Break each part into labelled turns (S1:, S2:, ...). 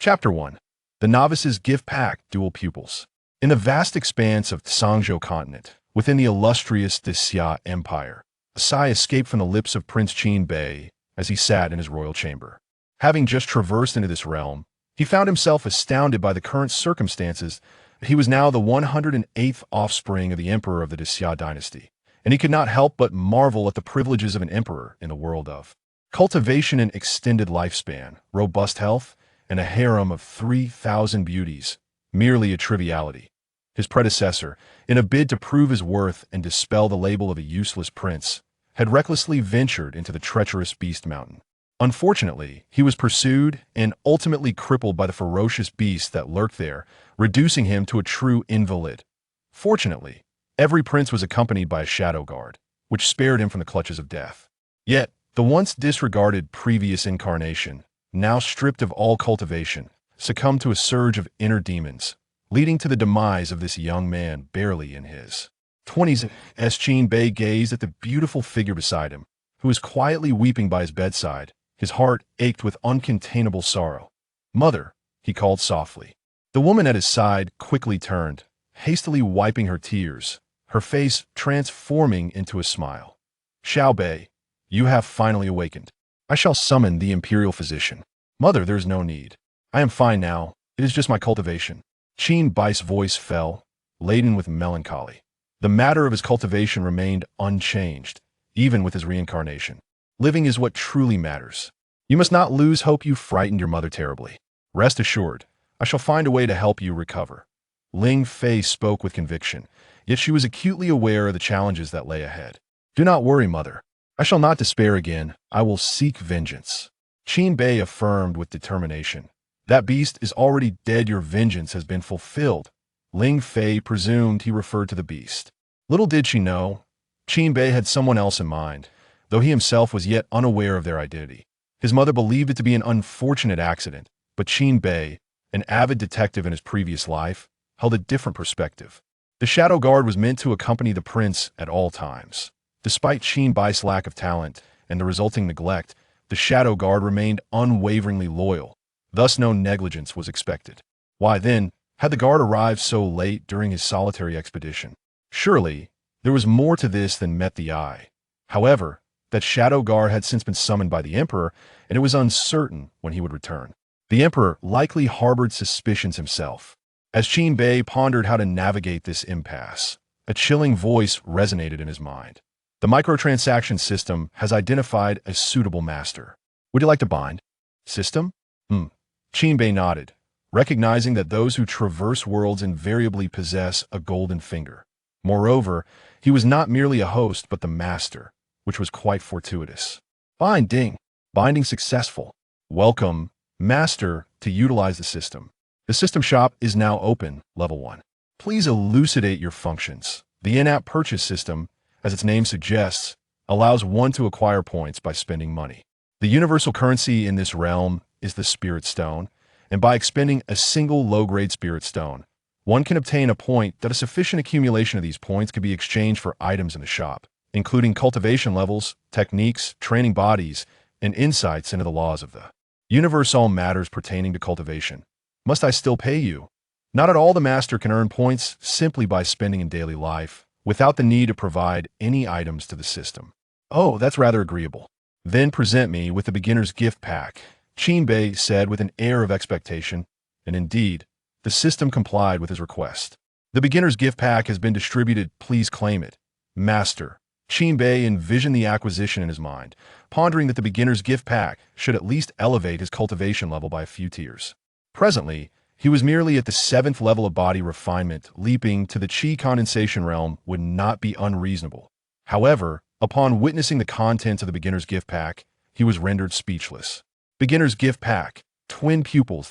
S1: Chapter 1. The Novice's Gift Pack Dual Pupils. In the vast expanse of Tsangzhou continent, within the illustrious Xia Empire, a sigh escaped from the lips of Prince Qin Bei as he sat in his royal chamber. Having just traversed into this realm, he found himself astounded by the current circumstances that he was now the 108th offspring of the emperor of the Xia dynasty, and he could not help but marvel at the privileges of an emperor in the world of cultivation and extended lifespan, robust health, and a harem of 3,000 beauties, merely a triviality. His predecessor, in a bid to prove his worth and dispel the label of a useless prince, had recklessly ventured into the treacherous Beast Mountain. Unfortunately, he was pursued and ultimately crippled by the ferocious beasts that lurked there, reducing him to a true invalid. Fortunately, every prince was accompanied by a shadow guard, which spared him from the clutches of death. Yet, the once disregarded previous incarnation, now stripped of all cultivation, succumbed to a surge of inner demons, leading to the demise of this young man barely in his 20s. As Qin Bei gazed at the beautiful figure beside him, who was quietly weeping by his bedside, his heart ached with uncontainable sorrow. "Mother," he called softly. The woman at his side quickly turned, hastily wiping her tears, her face transforming into a smile. "Xiao Bei, you have finally awakened. I shall summon the imperial physician." "Mother, there is no need. I am fine now. It is just my cultivation." Qin Bai's voice fell, laden with melancholy. The matter of his cultivation remained unchanged, even with his reincarnation. Living is what truly matters. You must not lose hope. You frightened your mother terribly. Rest assured, I shall find a way to help you recover. Ling Fei spoke with conviction, yet she was acutely aware of the challenges that lay ahead. "Do not worry, mother. I shall not despair again. I will seek vengeance." Qin Bei affirmed with determination. "That beast is already dead. Your vengeance has been fulfilled." Ling Fei presumed he referred to the beast. Little did she know, Qin Bei had someone else in mind, though he himself was yet unaware of their identity. His mother believed it to be an unfortunate accident, but Qin Bei, an avid detective in his previous life, held a different perspective. The Shadow Guard was meant to accompany the prince at all times. Despite Qin Bai's lack of talent and the resulting neglect, the Shadow Guard remained unwaveringly loyal, thus no negligence was expected. Why then, had the guard arrived so late during his solitary expedition? Surely, there was more to this than met the eye. However, that Shadow Guard had since been summoned by the emperor, and it was uncertain when he would return. The emperor likely harbored suspicions himself. As Qin Bei pondered how to navigate this impasse, a chilling voice resonated in his mind. "The microtransaction system has identified a suitable master. Would you like to bind?" "System?" Qin Bei nodded, recognizing that those who traverse worlds invariably possess a golden finger. Moreover, he was not merely a host but the master, which was quite fortuitous. "Binding. Binding successful. Welcome, master, to utilize the system. The system shop is now open, level 1. Please elucidate your functions." The in-app purchase system, as its name suggests, allows one to acquire points by spending money. The universal currency in this realm is the Spirit Stone, and by expending a single low-grade Spirit Stone, one can obtain a point that a sufficient accumulation of these points can be exchanged for items in the shop, including cultivation levels, techniques, training bodies, and insights into the laws of the universe. All matters pertaining to cultivation. "Must I still pay you?" Not at all. The master can earn points simply by spending in daily life, without the need to provide any items to the system. "Oh, that's rather agreeable. Then present me with the beginner's gift pack," Qin Bei said with an air of expectation, and indeed, the system complied with his request. "The beginner's gift pack has been distributed. Please claim it." "Master." Qin Bei envisioned the acquisition in his mind, pondering that the beginner's gift pack should at least elevate his cultivation level by a few tiers. Presently, he was merely at the 7th level of body refinement. Leaping to the Qi condensation realm would not be unreasonable. However, upon witnessing the contents of the beginner's gift pack, he was rendered speechless. Beginner's gift pack, Twin Pupils.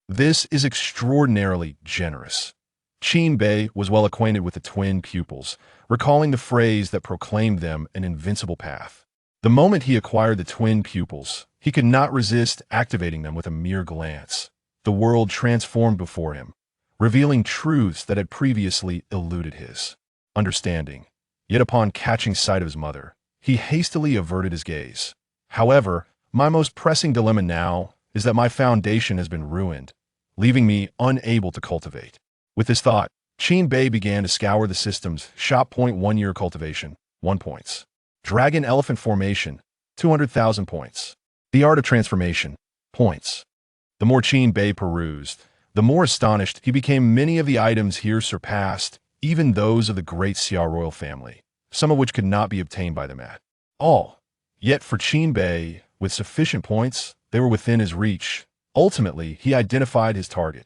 S1: This is extraordinarily generous. Qin Bei was well acquainted with the Twin Pupils, recalling the phrase that proclaimed them an invincible path. The moment he acquired the Twin Pupils, he could not resist activating them with a mere glance. The world transformed before him, revealing truths that had previously eluded his understanding. Yet upon catching sight of his mother, he hastily averted his gaze. "However, my most pressing dilemma now is that my foundation has been ruined, leaving me unable to cultivate. With this thought, Qin Bei began to scour the systems. Shop point 1 year cultivation, 1 points. Dragon Elephant Formation, 200,000 points. The Art of Transformation, points. The more Qin Bei perused, the more astonished he became. Many of the items here surpassed even those of the great Xia royal family, some of which could not be obtained by them at all. Yet for Qin Bei, with sufficient points, they were within his reach. Ultimately, he identified his target.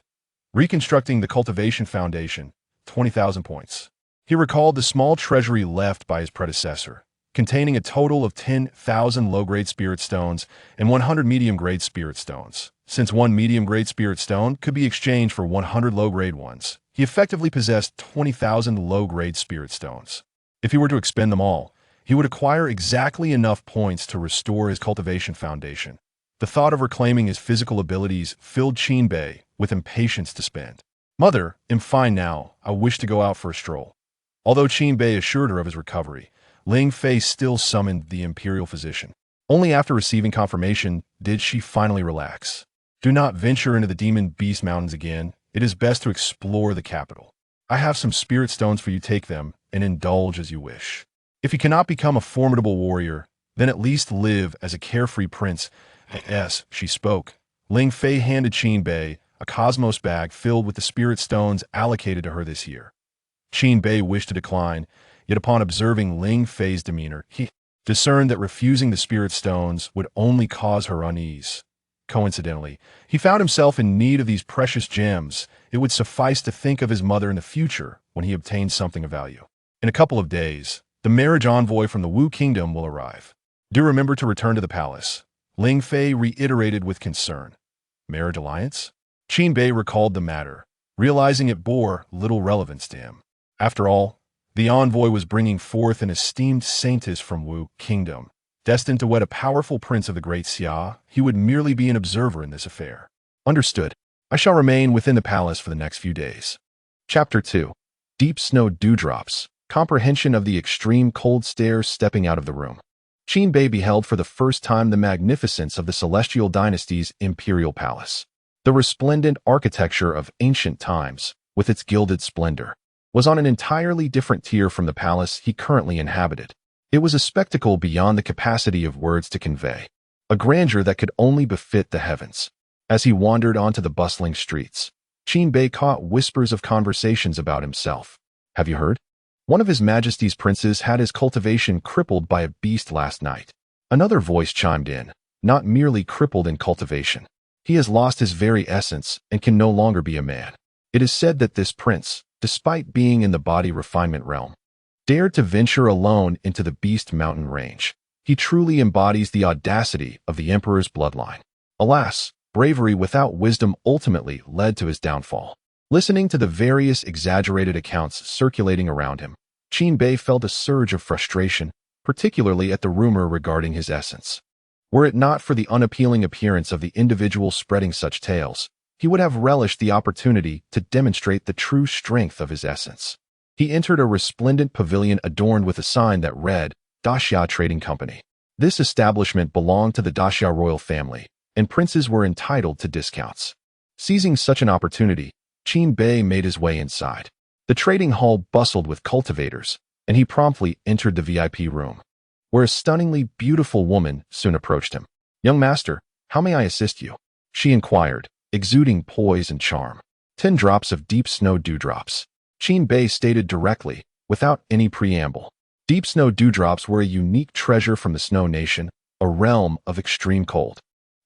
S1: Reconstructing the cultivation foundation, 20,000 points. He recalled the small treasury left by his predecessor, containing a total of 10,000 low-grade spirit stones and 100 medium-grade spirit stones. Since one medium-grade spirit stone could be exchanged for 100 low-grade ones, he effectively possessed 20,000 low-grade spirit stones. If he were to expend them all, he would acquire exactly enough points to restore his cultivation foundation. The thought of reclaiming his physical abilities filled Qin Bei with impatience to spend. "Mother, I'm fine now. I wish to go out for a stroll." Although Qin Bei assured her of his recovery, Ling Fei still summoned the imperial physician. Only after receiving confirmation did she finally relax. "Do not venture into the Demon Beast Mountains again. It is best to explore the capital. I have some spirit stones for you. Take them and indulge as you wish. If you cannot become a formidable warrior, then at least live as a carefree prince." As she spoke, Ling Fei handed Qin Bei a cosmos bag filled with the spirit stones allocated to her this year. Qin Bei wished to decline, yet upon observing Ling Fei's demeanor, he discerned that refusing the spirit stones would only cause her unease. Coincidentally, he found himself in need of these precious gems. It would suffice to think of his mother in the future when he obtained something of value. In a couple of days, the marriage envoy from the Wu Kingdom will arrive. "Do remember to return to the palace," Ling Fei reiterated with concern. Marriage alliance? Qin Bei recalled the matter, realizing it bore little relevance to him. After all, the envoy was bringing forth an esteemed saintess from Wu Kingdom. Destined to wed a powerful prince of the great Xia, he would merely be an observer in this affair. Understood. I shall remain within the palace for the next few days. Chapter 2. Deep Snow Dewdrops. Comprehension of the extreme cold stare. Stepping out of the room, Qin Bei beheld for the first time the magnificence of the Celestial Dynasty's imperial palace. The resplendent architecture of ancient times, with its gilded splendor, was on an entirely different tier from the palace he currently inhabited. It was a spectacle beyond the capacity of words to convey, a grandeur that could only befit the heavens. As he wandered onto the bustling streets, Qin Bei caught whispers of conversations about himself. "Have you heard? One of His Majesty's princes had his cultivation crippled by a beast last night." Another voice chimed in, "Not merely crippled in cultivation. He has lost his very essence and can no longer be a man. It is said that this prince, despite being in the body refinement realm, dared to venture alone into the Beast Mountain range. He truly embodies the audacity of the Emperor's bloodline. Alas, bravery without wisdom ultimately led to his downfall." Listening to the various exaggerated accounts circulating around him, Qin Bei felt a surge of frustration, particularly at the rumor regarding his essence. Were it not for the unappealing appearance of the individual spreading such tales, he would have relished the opportunity to demonstrate the true strength of his essence. He entered a resplendent pavilion adorned with a sign that read, "Daxia Trading Company." This establishment belonged to the Daxia royal family, and princes were entitled to discounts. Seizing such an opportunity, Qin Bei made his way inside. The trading hall bustled with cultivators, and he promptly entered the VIP room, where a stunningly beautiful woman soon approached him. "Young master, how may I assist you?" she inquired, exuding poise and charm. 10 drops of deep snow dewdrops," Qin Bei stated directly, without any preamble. Deep snow dewdrops were a unique treasure from the Snow Nation, a realm of extreme cold.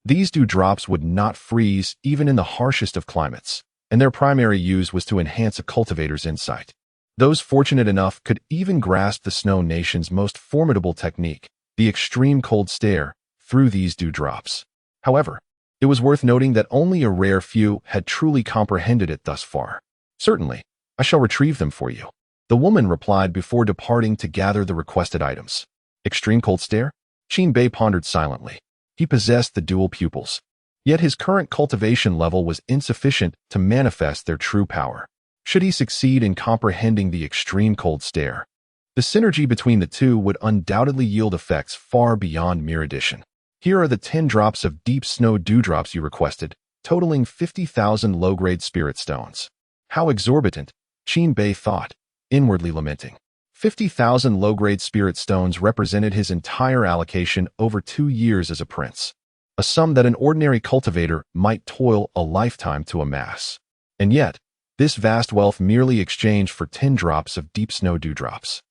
S1: These dewdrops would not freeze even in the harshest of climates, and their primary use was to enhance a cultivator's insight. Those fortunate enough could even grasp the Snow Nation's most formidable technique, the extreme cold stare, through these dewdrops. However, it was worth noting that only a rare few had truly comprehended it thus far. "Certainly, I shall retrieve them for you," the woman replied before departing to gather the requested items. Extreme cold stare? Qin Bei pondered silently. He possessed the dual pupils, yet his current cultivation level was insufficient to manifest their true power. Should he succeed in comprehending the extreme cold stare, the synergy between the two would undoubtedly yield effects far beyond mere addition. Here are the 10 drops of deep snow dewdrops you requested, totaling 50,000 low-grade spirit stones. How exorbitant, Qin Bei thought, inwardly lamenting. 50,000 low-grade spirit stones represented his entire allocation over 2 years as a prince, a sum that an ordinary cultivator might toil a lifetime to amass. And yet, this vast wealth merely exchanged for 10 drops of deep snow dewdrops.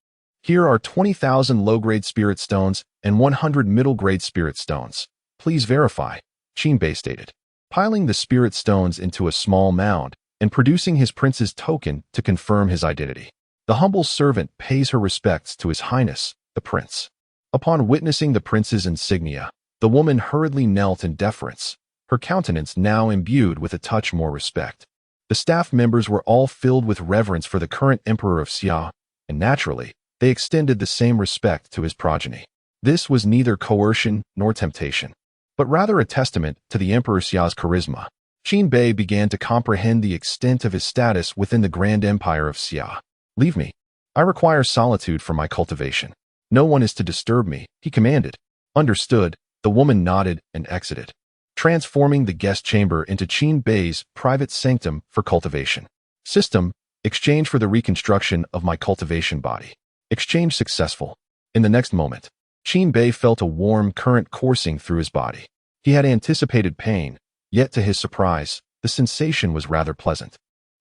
S1: Here are 20,000 low-grade spirit stones and 100 middle-grade spirit stones. Please verify, Qin Bei stated, piling the spirit stones into a small mound and producing his prince's token to confirm his identity. The humble servant pays her respects to His Highness, the prince. Upon witnessing the prince's insignia, the woman hurriedly knelt in deference, her countenance now imbued with a touch more respect. The staff members were all filled with reverence for the current emperor of Xia, and naturally, they extended the same respect to his progeny. This was neither coercion nor temptation, but rather a testament to the Emperor Xia's charisma. Qin Bei began to comprehend the extent of his status within the grand empire of Xia. Leave me. I require solitude for my cultivation. No one is to disturb me, he commanded. Understood, the woman nodded and exited, transforming the guest chamber into Qin Bei's private sanctum for cultivation. System, exchange for the reconstruction of my cultivation body. Exchange successful. In the next moment, Qin Bei felt a warm current coursing through his body. He had anticipated pain, yet to his surprise, the sensation was rather pleasant.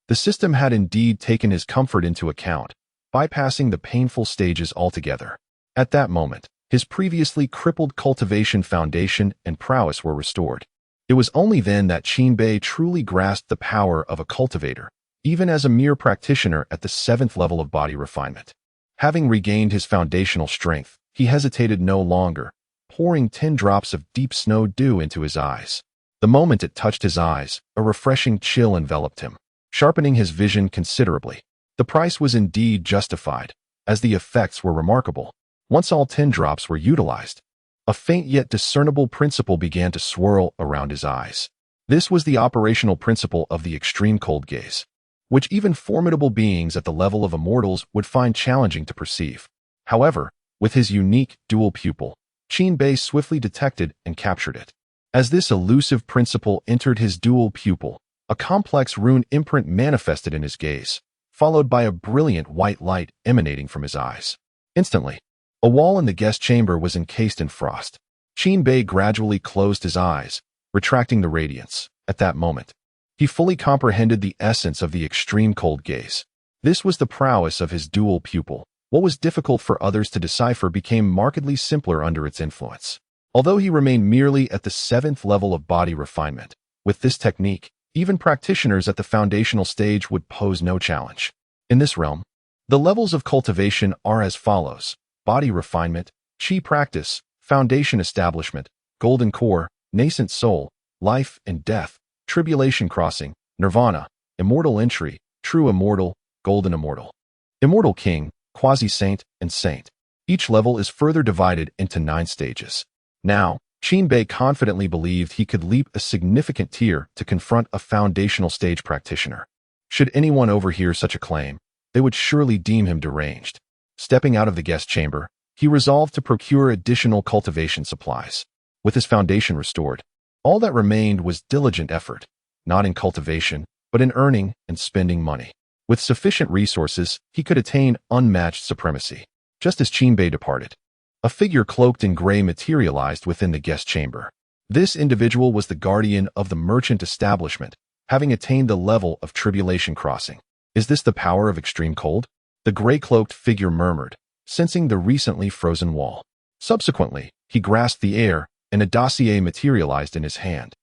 S1: The system had indeed taken his comfort into account, bypassing the painful stages altogether. At that moment, his previously crippled cultivation foundation and prowess were restored. It was only then that Qin Bei truly grasped the power of a cultivator, even as a mere practitioner at the 7th level of body refinement. Having regained his foundational strength, he hesitated no longer, pouring 10 drops of deep snow dew into his eyes. The moment it touched his eyes, a refreshing chill enveloped him, sharpening his vision considerably. The price was indeed justified, as the effects were remarkable. Once all 10 drops were utilized, a faint yet discernible principle began to swirl around his eyes. This was the operational principle of the extreme cold gaze, which even formidable beings at the level of immortals would find challenging to perceive. However, with his unique dual pupil, Qin Bei swiftly detected and captured it. As this elusive principle entered his dual pupil, a complex rune imprint manifested in his gaze, followed by a brilliant white light emanating from his eyes. Instantly, a wall in the guest chamber was encased in frost. Qin Bei gradually closed his eyes, retracting the radiance. At that moment, he fully comprehended the essence of the extreme cold gaze. This was the prowess of his dual pupil. What was difficult for others to decipher became markedly simpler under its influence. Although he remained merely at the 7th level of body refinement, with this technique, even practitioners at the foundational stage would pose no challenge. In this realm, the levels of cultivation are as follows: body refinement, qi practice, foundation establishment, golden core, nascent soul, life and death, tribulation crossing, nirvana, immortal entry, true immortal, golden immortal, immortal king, quasi-saint, and saint. Each level is further divided into 9 stages. Now, Qin Bei confidently believed he could leap a significant tier to confront a foundational stage practitioner. Should anyone overhear such a claim, they would surely deem him deranged. Stepping out of the guest chamber, he resolved to procure additional cultivation supplies. With his foundation restored, all that remained was diligent effort, not in cultivation, but in earning and spending money. With sufficient resources, he could attain unmatched supremacy. Just as Qin Bei departed, a figure cloaked in gray materialized within the guest chamber. This individual was the guardian of the merchant establishment, having attained the level of tribulation crossing. Is this the power of extreme cold? The gray-cloaked figure murmured, sensing the recently frozen wall. Subsequently, he grasped the air, and a dossier materialized in his hand,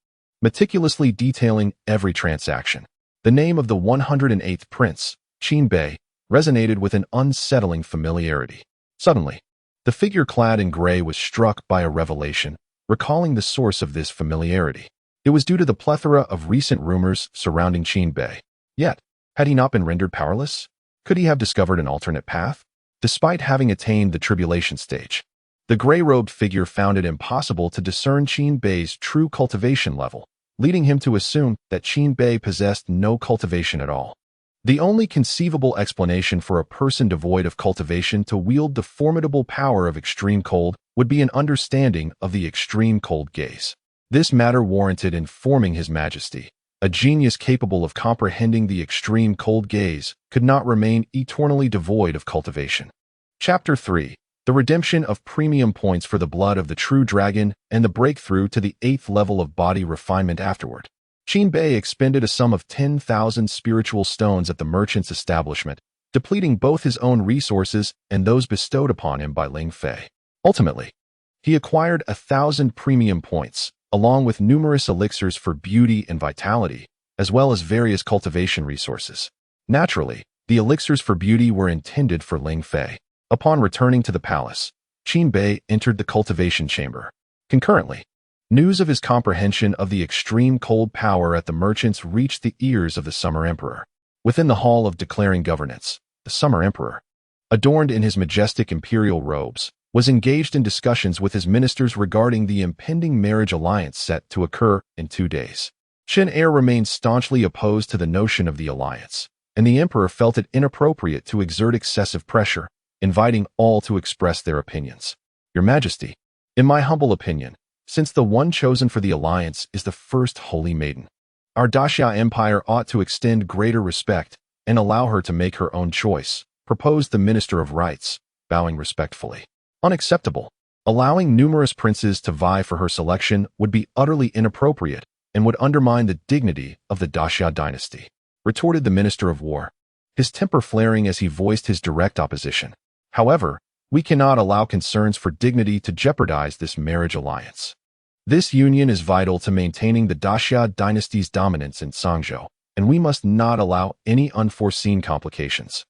S1: meticulously detailing every transaction. The name of the 108th prince, Qin Bei, resonated with an unsettling familiarity. Suddenly, the figure clad in gray was struck by a revelation, recalling the source of this familiarity. It was due to the plethora of recent rumors surrounding Qin Bei. Yet, had he not been rendered powerless? Could he have discovered an alternate path? Despite having attained the tribulation stage, the gray-robed figure found it impossible to discern Qin Bei's true cultivation level, leading him to assume that Qin Bei possessed no cultivation at all. The only conceivable explanation for a person devoid of cultivation to wield the formidable power of extreme cold would be an understanding of the extreme cold gaze. This matter warranted informing His Majesty. A genius capable of comprehending the extreme cold gaze could not remain eternally devoid of cultivation. Chapter 3. The redemption of premium points for the blood of the true dragon and the breakthrough to the 8th level of body refinement afterward. Qin Bei expended a sum of 10,000 spiritual stones at the merchant's establishment, depleting both his own resources and those bestowed upon him by Ling Fei. Ultimately, he acquired 1,000 premium points, along with numerous elixirs for beauty and vitality, as well as various cultivation resources. Naturally, the elixirs for beauty were intended for Ling Fei. Upon returning to the palace, Qin Bei entered the cultivation chamber. Concurrently, news of his comprehension of the extreme cold power at the merchants reached the ears of the Summer Emperor. Within the Hall of Declaring Governance, the Summer Emperor, adorned in his majestic imperial robes, was engaged in discussions with his ministers regarding the impending marriage alliance set to occur in 2 days. Chen Er remained staunchly opposed to the notion of the alliance, and the emperor felt it inappropriate to exert excessive pressure, inviting all to express their opinions. Your Majesty, in my humble opinion, since the one chosen for the alliance is the first holy maiden, our Daxia Empire ought to extend greater respect and allow her to make her own choice, proposed the Minister of Rights, bowing respectfully. Unacceptable. Allowing numerous princes to vie for her selection would be utterly inappropriate and would undermine the dignity of the Daxia dynasty, retorted the Minister of War, his temper flaring as he voiced his direct opposition. However, we cannot allow concerns for dignity to jeopardize this marriage alliance. This union is vital to maintaining the Daxia dynasty's dominance in Sangzhou, and we must not allow any unforeseen complications.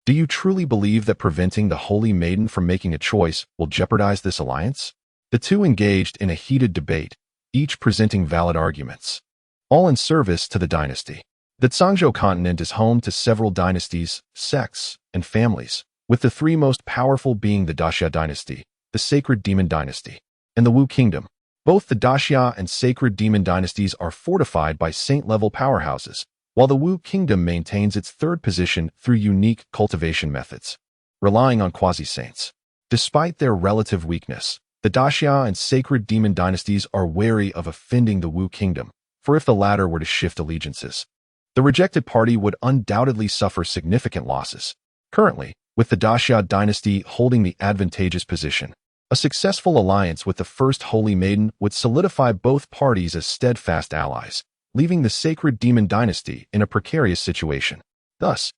S1: Do you truly believe that preventing the Holy Maiden from making a choice will jeopardize this alliance? The two engaged in a heated debate, each presenting valid arguments, all in service to the dynasty. The Zhangzhou continent is home to several dynasties, sects, and families, with the 3 most powerful being the Daxia dynasty, the Sacred Demon dynasty, and the Wu Kingdom. Both the Daxia and Sacred Demon dynasties are fortified by saint-level powerhouses, while the Wu Kingdom maintains its 3rd position through unique cultivation methods, relying on quasi-saints. Despite their relative weakness, the Daxia and Sacred Demon dynasties are wary of offending the Wu Kingdom, for if the latter were to shift allegiances, the rejected party would undoubtedly suffer significant losses. Currently, with the Daxia dynasty holding the advantageous position, a successful alliance with the first Holy Maiden would solidify both parties as steadfast allies, leaving the Sacred Demon dynasty in a precarious situation. Thus,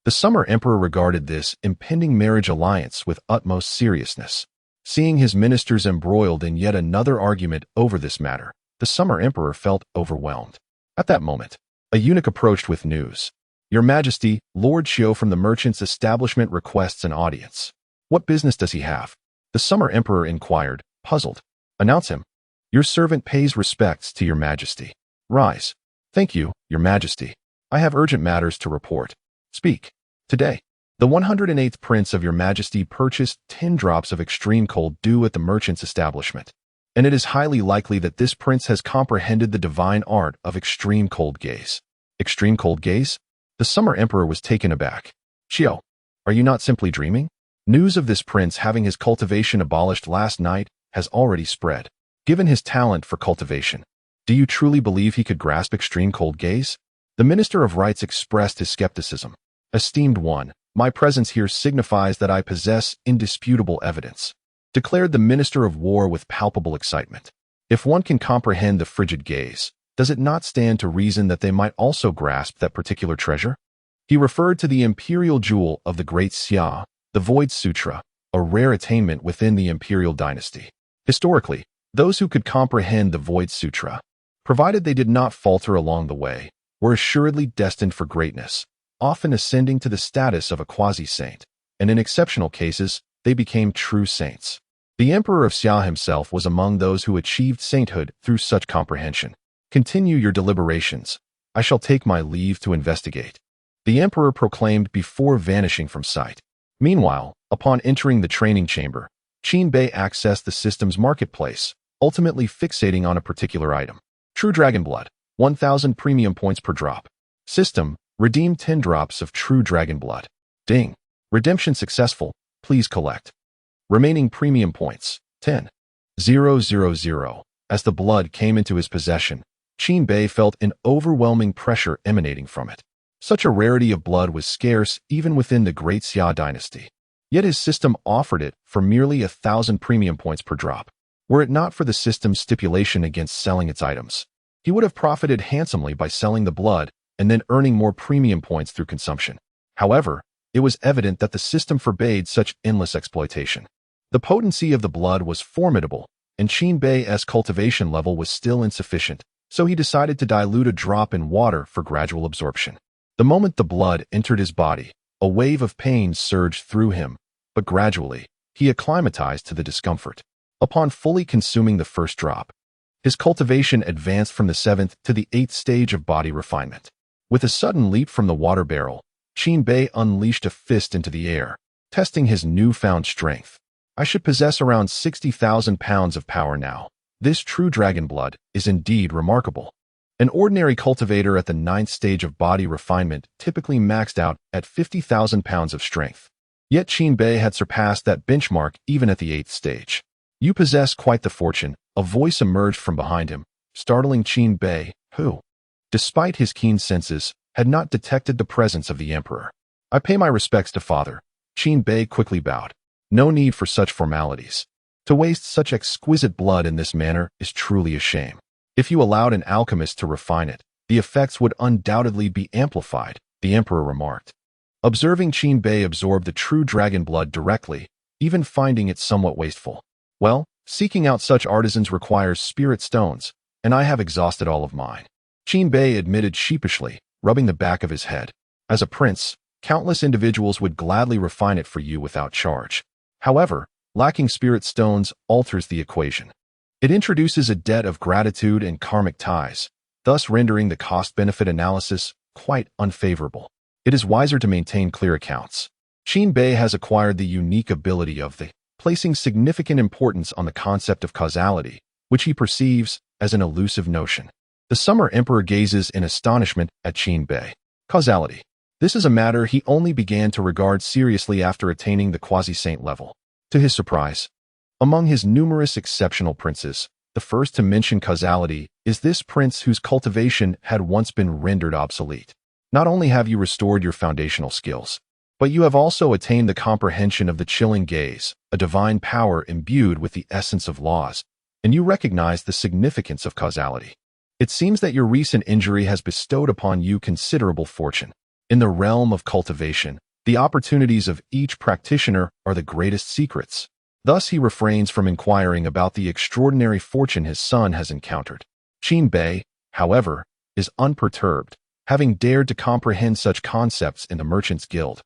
S1: the Summer Emperor regarded this impending marriage alliance with utmost seriousness. Seeing his ministers embroiled in yet another argument over this matter, the Summer Emperor felt overwhelmed. At that moment, a eunuch approached with news. Your Majesty, Lord Xiu from the merchant's establishment requests an audience. What business does he have? The Summer Emperor inquired, puzzled. Announce him. Your servant pays respects to Your Majesty. Rise. Thank you, Your Majesty. I have urgent matters to report. Speak. Today, the 108th Prince of Your Majesty purchased 10 drops of extreme cold dew at the merchant's establishment, and it is highly likely that this prince has comprehended the divine art of extreme cold gaze. Extreme cold gaze? The Summer Emperor was taken aback. Xiu, are you not simply dreaming? News of this prince having his cultivation abolished last night has already spread. Given his talent for cultivation, do you truly believe he could grasp extreme cold gaze? The Minister of Rights expressed his skepticism. Esteemed one, my presence here signifies that I possess indisputable evidence, declared the Minister of War with palpable excitement. If one can comprehend the frigid gaze, does it not stand to reason that they might also grasp that particular treasure? He referred to the imperial jewel of the Great Xia, the Void Sutra, a rare attainment within the imperial dynasty. Historically, those who could comprehend the Void Sutra, provided they did not falter along the way, were assuredly destined for greatness, often ascending to the status of a quasi-saint, and in exceptional cases, they became true saints. The Emperor of Xia himself was among those who achieved sainthood through such comprehension. Continue your deliberations. I shall take my leave to investigate, the Emperor proclaimed before vanishing from sight. Meanwhile, upon entering the training chamber, Qin Bei accessed the system's marketplace, ultimately fixating on a particular item. True Dragon Blood, 1,000 premium points per drop. System, redeem 10 drops of True Dragon Blood. Ding. Redemption successful, please collect. Remaining premium points, 10,000. As the blood came into his possession, Qin Bei felt an overwhelming pressure emanating from it. Such a rarity of blood was scarce even within the Great Xia dynasty. Yet his system offered it for merely 1,000 premium points per drop. Were it not for the system's stipulation against selling its items, he would have profited handsomely by selling the blood and then earning more premium points through consumption. However, it was evident that the system forbade such endless exploitation. The potency of the blood was formidable, and Qin Bei's cultivation level was still insufficient, so he decided to dilute a drop in water for gradual absorption. The moment the blood entered his body, a wave of pain surged through him, but gradually, he acclimatized to the discomfort. Upon fully consuming the first drop, his cultivation advanced from the 7th to the 8th stage of body refinement. With a sudden leap from the water barrel, Qin Bei unleashed a fist into the air, testing his newfound strength. I should possess around 60,000 pounds of power now. This true dragon blood is indeed remarkable. An ordinary cultivator at the 9th stage of body refinement typically maxed out at 50,000 pounds of strength. Yet Qin Bei had surpassed that benchmark even at the 8th stage. You possess quite the fortune, a voice emerged from behind him, startling Qin Bei, who, despite his keen senses, had not detected the presence of the emperor. I pay my respects to father. Qin Bei quickly bowed. No need for such formalities. To waste such exquisite blood in this manner is truly a shame. If you allowed an alchemist to refine it, the effects would undoubtedly be amplified, the emperor remarked. Observing Qin Bei absorb the true dragon blood directly, even finding it somewhat wasteful. Well, seeking out such artisans requires spirit stones, and I have exhausted all of mine. Qin Bei admitted sheepishly, rubbing the back of his head. As a prince, countless individuals would gladly refine it for you without charge. However, lacking spirit stones alters the equation. It introduces a debt of gratitude and karmic ties, thus rendering the cost-benefit analysis quite unfavorable. It is wiser to maintain clear accounts. Qin Bei has acquired the unique ability of placing significant importance on the concept of causality, which he perceives as an elusive notion. The Summer Emperor gazes in astonishment at Qin Bei. Causality. This is a matter he only began to regard seriously after attaining the quasi-saint level. To his surprise, among his numerous exceptional princes, the first to mention causality is this prince whose cultivation had once been rendered obsolete. Not only have you restored your foundational skills, but you have also attained the comprehension of the chilling gaze, a divine power imbued with the essence of laws, and you recognize the significance of causality. It seems that your recent injury has bestowed upon you considerable fortune. In the realm of cultivation, the opportunities of each practitioner are the greatest secrets. Thus he refrains from inquiring about the extraordinary fortune his son has encountered. Qin Bei, however, is unperturbed, having dared to comprehend such concepts in the Merchants Guild.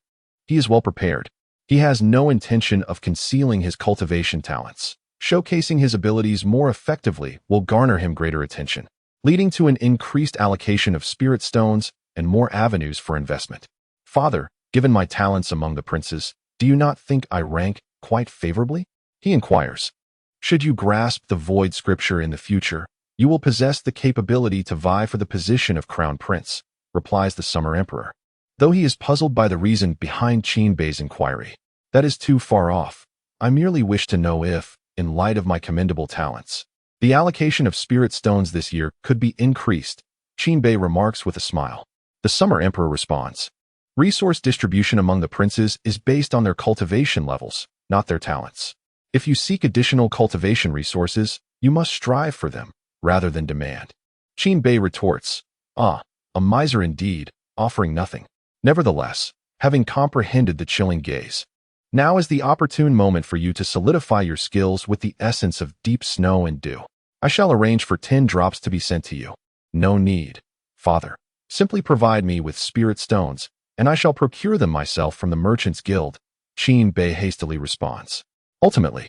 S1: He is well prepared. He has no intention of concealing his cultivation talents. Showcasing his abilities more effectively will garner him greater attention, leading to an increased allocation of spirit stones and more avenues for investment. Father, given my talents among the princes, do you not think I rank quite favorably? He inquires. Should you grasp the void scripture in the future, you will possess the capability to vie for the position of crown prince, replies the Summer Emperor. Though he is puzzled by the reason behind Qin Bei's inquiry, that is too far off. I merely wish to know if, in light of my commendable talents, the allocation of spirit stones this year could be increased, Qin Bei remarks with a smile. The Summer Emperor responds. Resource distribution among the princes is based on their cultivation levels, not their talents. If you seek additional cultivation resources, you must strive for them, rather than demand. Qin Bei retorts, a miser indeed, offering nothing. Nevertheless, having comprehended the chilling gaze, now is the opportune moment for you to solidify your skills with the essence of deep snow and dew. I shall arrange for 10 drops to be sent to you. No need, father. Simply provide me with spirit stones, and I shall procure them myself from the Merchants Guild, Qin Bei hastily responds. Ultimately,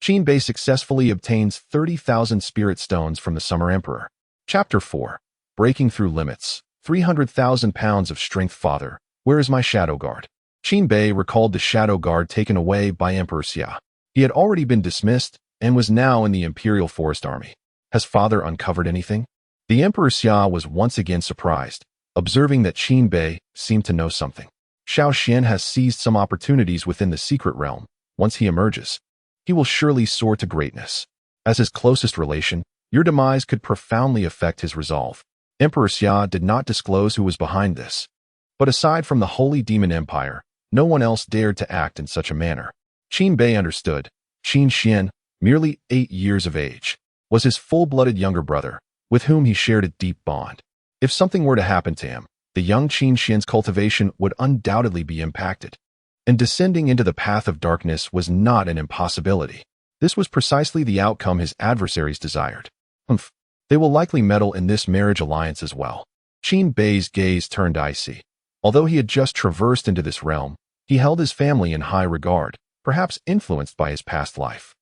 S1: Qin Bei successfully obtains 30,000 spirit stones from the Summer Emperor. Chapter 4. Breaking Through Limits. 300,000 pounds of strength. Father, where is my shadow guard? Qin Bei recalled the shadow guard taken away by Emperor Xia. He had already been dismissed and was now in the Imperial Forest Army. Has father uncovered anything? The Emperor Xia was once again surprised, observing that Qin Bei seemed to know something. Xiao Xian has seized some opportunities within the secret realm. Once he emerges, he will surely soar to greatness. As his closest relation, your demise could profoundly affect his resolve. Emperor Xia did not disclose who was behind this. But aside from the Holy Demon Empire, no one else dared to act in such a manner. Qin Bei understood. Qin Xian, merely 8 years of age, was his full-blooded younger brother, with whom he shared a deep bond. If something were to happen to him, the young Qin Xian's cultivation would undoubtedly be impacted. And descending into the path of darkness was not an impossibility. This was precisely the outcome his adversaries desired. They will likely meddle in this marriage alliance as well. Qin Bei's gaze turned icy. Although he had just traversed into this realm, he held his family in high regard, perhaps influenced by his past life.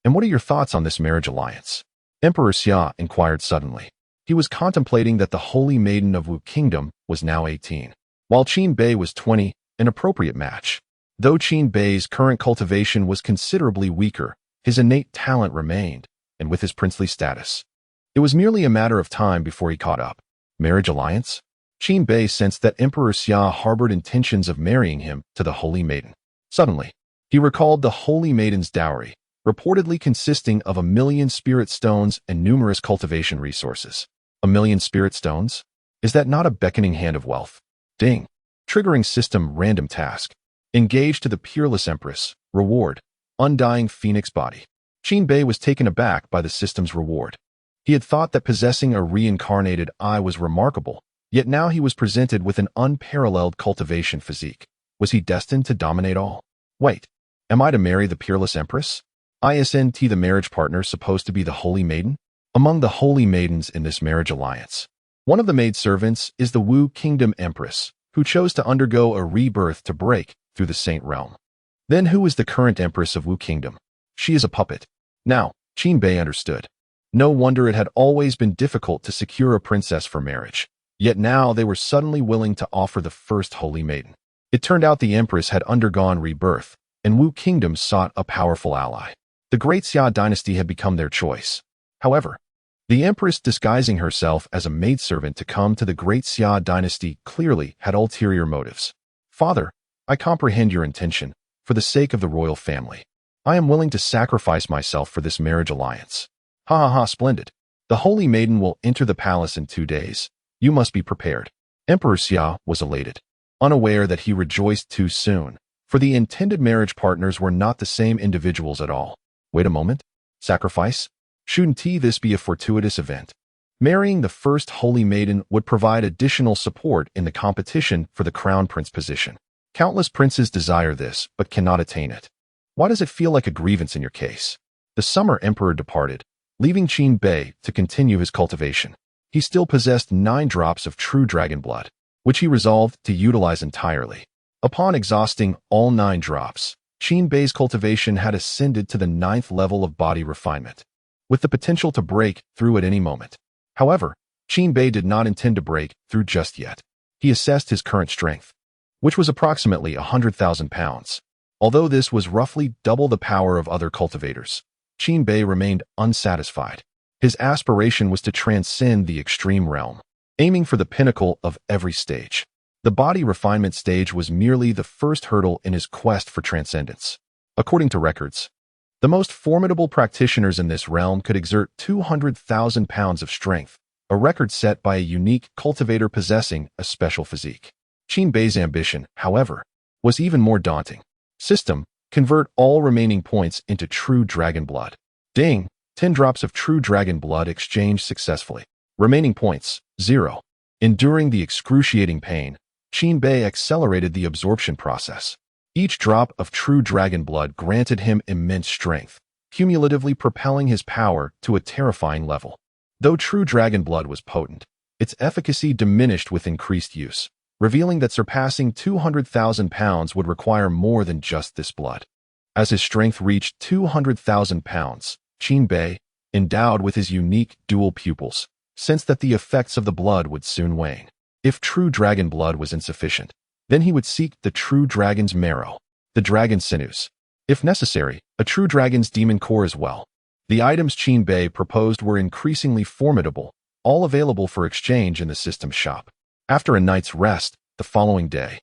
S1: And what are your thoughts on this marriage alliance? Emperor Xia inquired suddenly. He was contemplating that the Holy Maiden of Wu Kingdom was now 18, while Qin Bei was 20, an appropriate match. Though Qin Bei's current cultivation was considerably weaker, his innate talent remained, and with his princely status, it was merely a matter of time before he caught up. Marriage alliance? Qin Bei sensed that Emperor Xia harbored intentions of marrying him to the Holy Maiden. Suddenly, he recalled the Holy Maiden's dowry, reportedly consisting of 1,000,000 spirit stones and numerous cultivation resources. 1,000,000 spirit stones? Is that not a beckoning hand of wealth? Ding. Triggering system random task. Engage to the Peerless Empress. Reward. Undying Phoenix Body. Qin Bei was taken aback by the system's reward. He had thought that possessing a reincarnated eye was remarkable, yet now he was presented with an unparalleled cultivation physique. Was he destined to dominate all? Wait, am I to marry the Peerless Empress? Isn't the marriage partner supposed to be the Holy Maiden? Among the Holy Maidens in this marriage alliance, one of the maidservants is the Wu Kingdom Empress, who chose to undergo a rebirth to break through the Saint Realm. Then who is the current Empress of Wu Kingdom? She is a puppet. Now, Qin Bei understood. No wonder it had always been difficult to secure a princess for marriage. Yet now they were suddenly willing to offer the first Holy Maiden. It turned out the Empress had undergone rebirth, and Wu Kingdom sought a powerful ally. The Great Xia dynasty had become their choice. However, the Empress disguising herself as a maidservant to come to the Great Xia dynasty clearly had ulterior motives. Father, I comprehend your intention. For the sake of the royal family, I am willing to sacrifice myself for this marriage alliance. Ha ha ha, splendid. The Holy Maiden will enter the palace in 2 days. You must be prepared. Emperor Xia was elated, unaware that he rejoiced too soon, for the intended marriage partners were not the same individuals at all. Wait a moment. Sacrifice? Shouldn't this be a fortuitous event? Marrying the first Holy Maiden would provide additional support in the competition for the Crown Prince position. Countless princes desire this, but cannot attain it. Why does it feel like a grievance in your case? The Summer Emperor departed, leaving Qin Bei to continue his cultivation. He still possessed 9 drops of true dragon blood, which he resolved to utilize entirely. Upon exhausting all 9 drops, Qin Bei's cultivation had ascended to the 9th level of body refinement, with the potential to break through at any moment. However, Qin Bei did not intend to break through just yet. He assessed his current strength, which was approximately 100,000 pounds. Although this was roughly double the power of other cultivators, Qin Bei remained unsatisfied. His aspiration was to transcend the extreme realm, aiming for the pinnacle of every stage. The body refinement stage was merely the first hurdle in his quest for transcendence. According to records, the most formidable practitioners in this realm could exert 200,000 pounds of strength, a record set by a unique cultivator possessing a special physique. Qin Bei's ambition, however, was even more daunting. System, convert all remaining points into true dragon blood. Ding, 10 drops of true dragon blood exchanged successfully. Remaining points, 0. Enduring the excruciating pain, Qin Bei accelerated the absorption process. Each drop of true dragon blood granted him immense strength, cumulatively propelling his power to a terrifying level. Though true dragon blood was potent, its efficacy diminished with increased use, revealing that surpassing 200,000 pounds would require more than just this blood. As his strength reached 200,000 pounds, Qin Bei, endowed with his unique dual pupils, sensed that the effects of the blood would soon wane. If true dragon blood was insufficient, then he would seek the true dragon's marrow, the dragon sinews. If necessary, a true dragon's demon core as well. The items Qin Bei proposed were increasingly formidable, all available for exchange in the system shop. After a night's rest, the following day,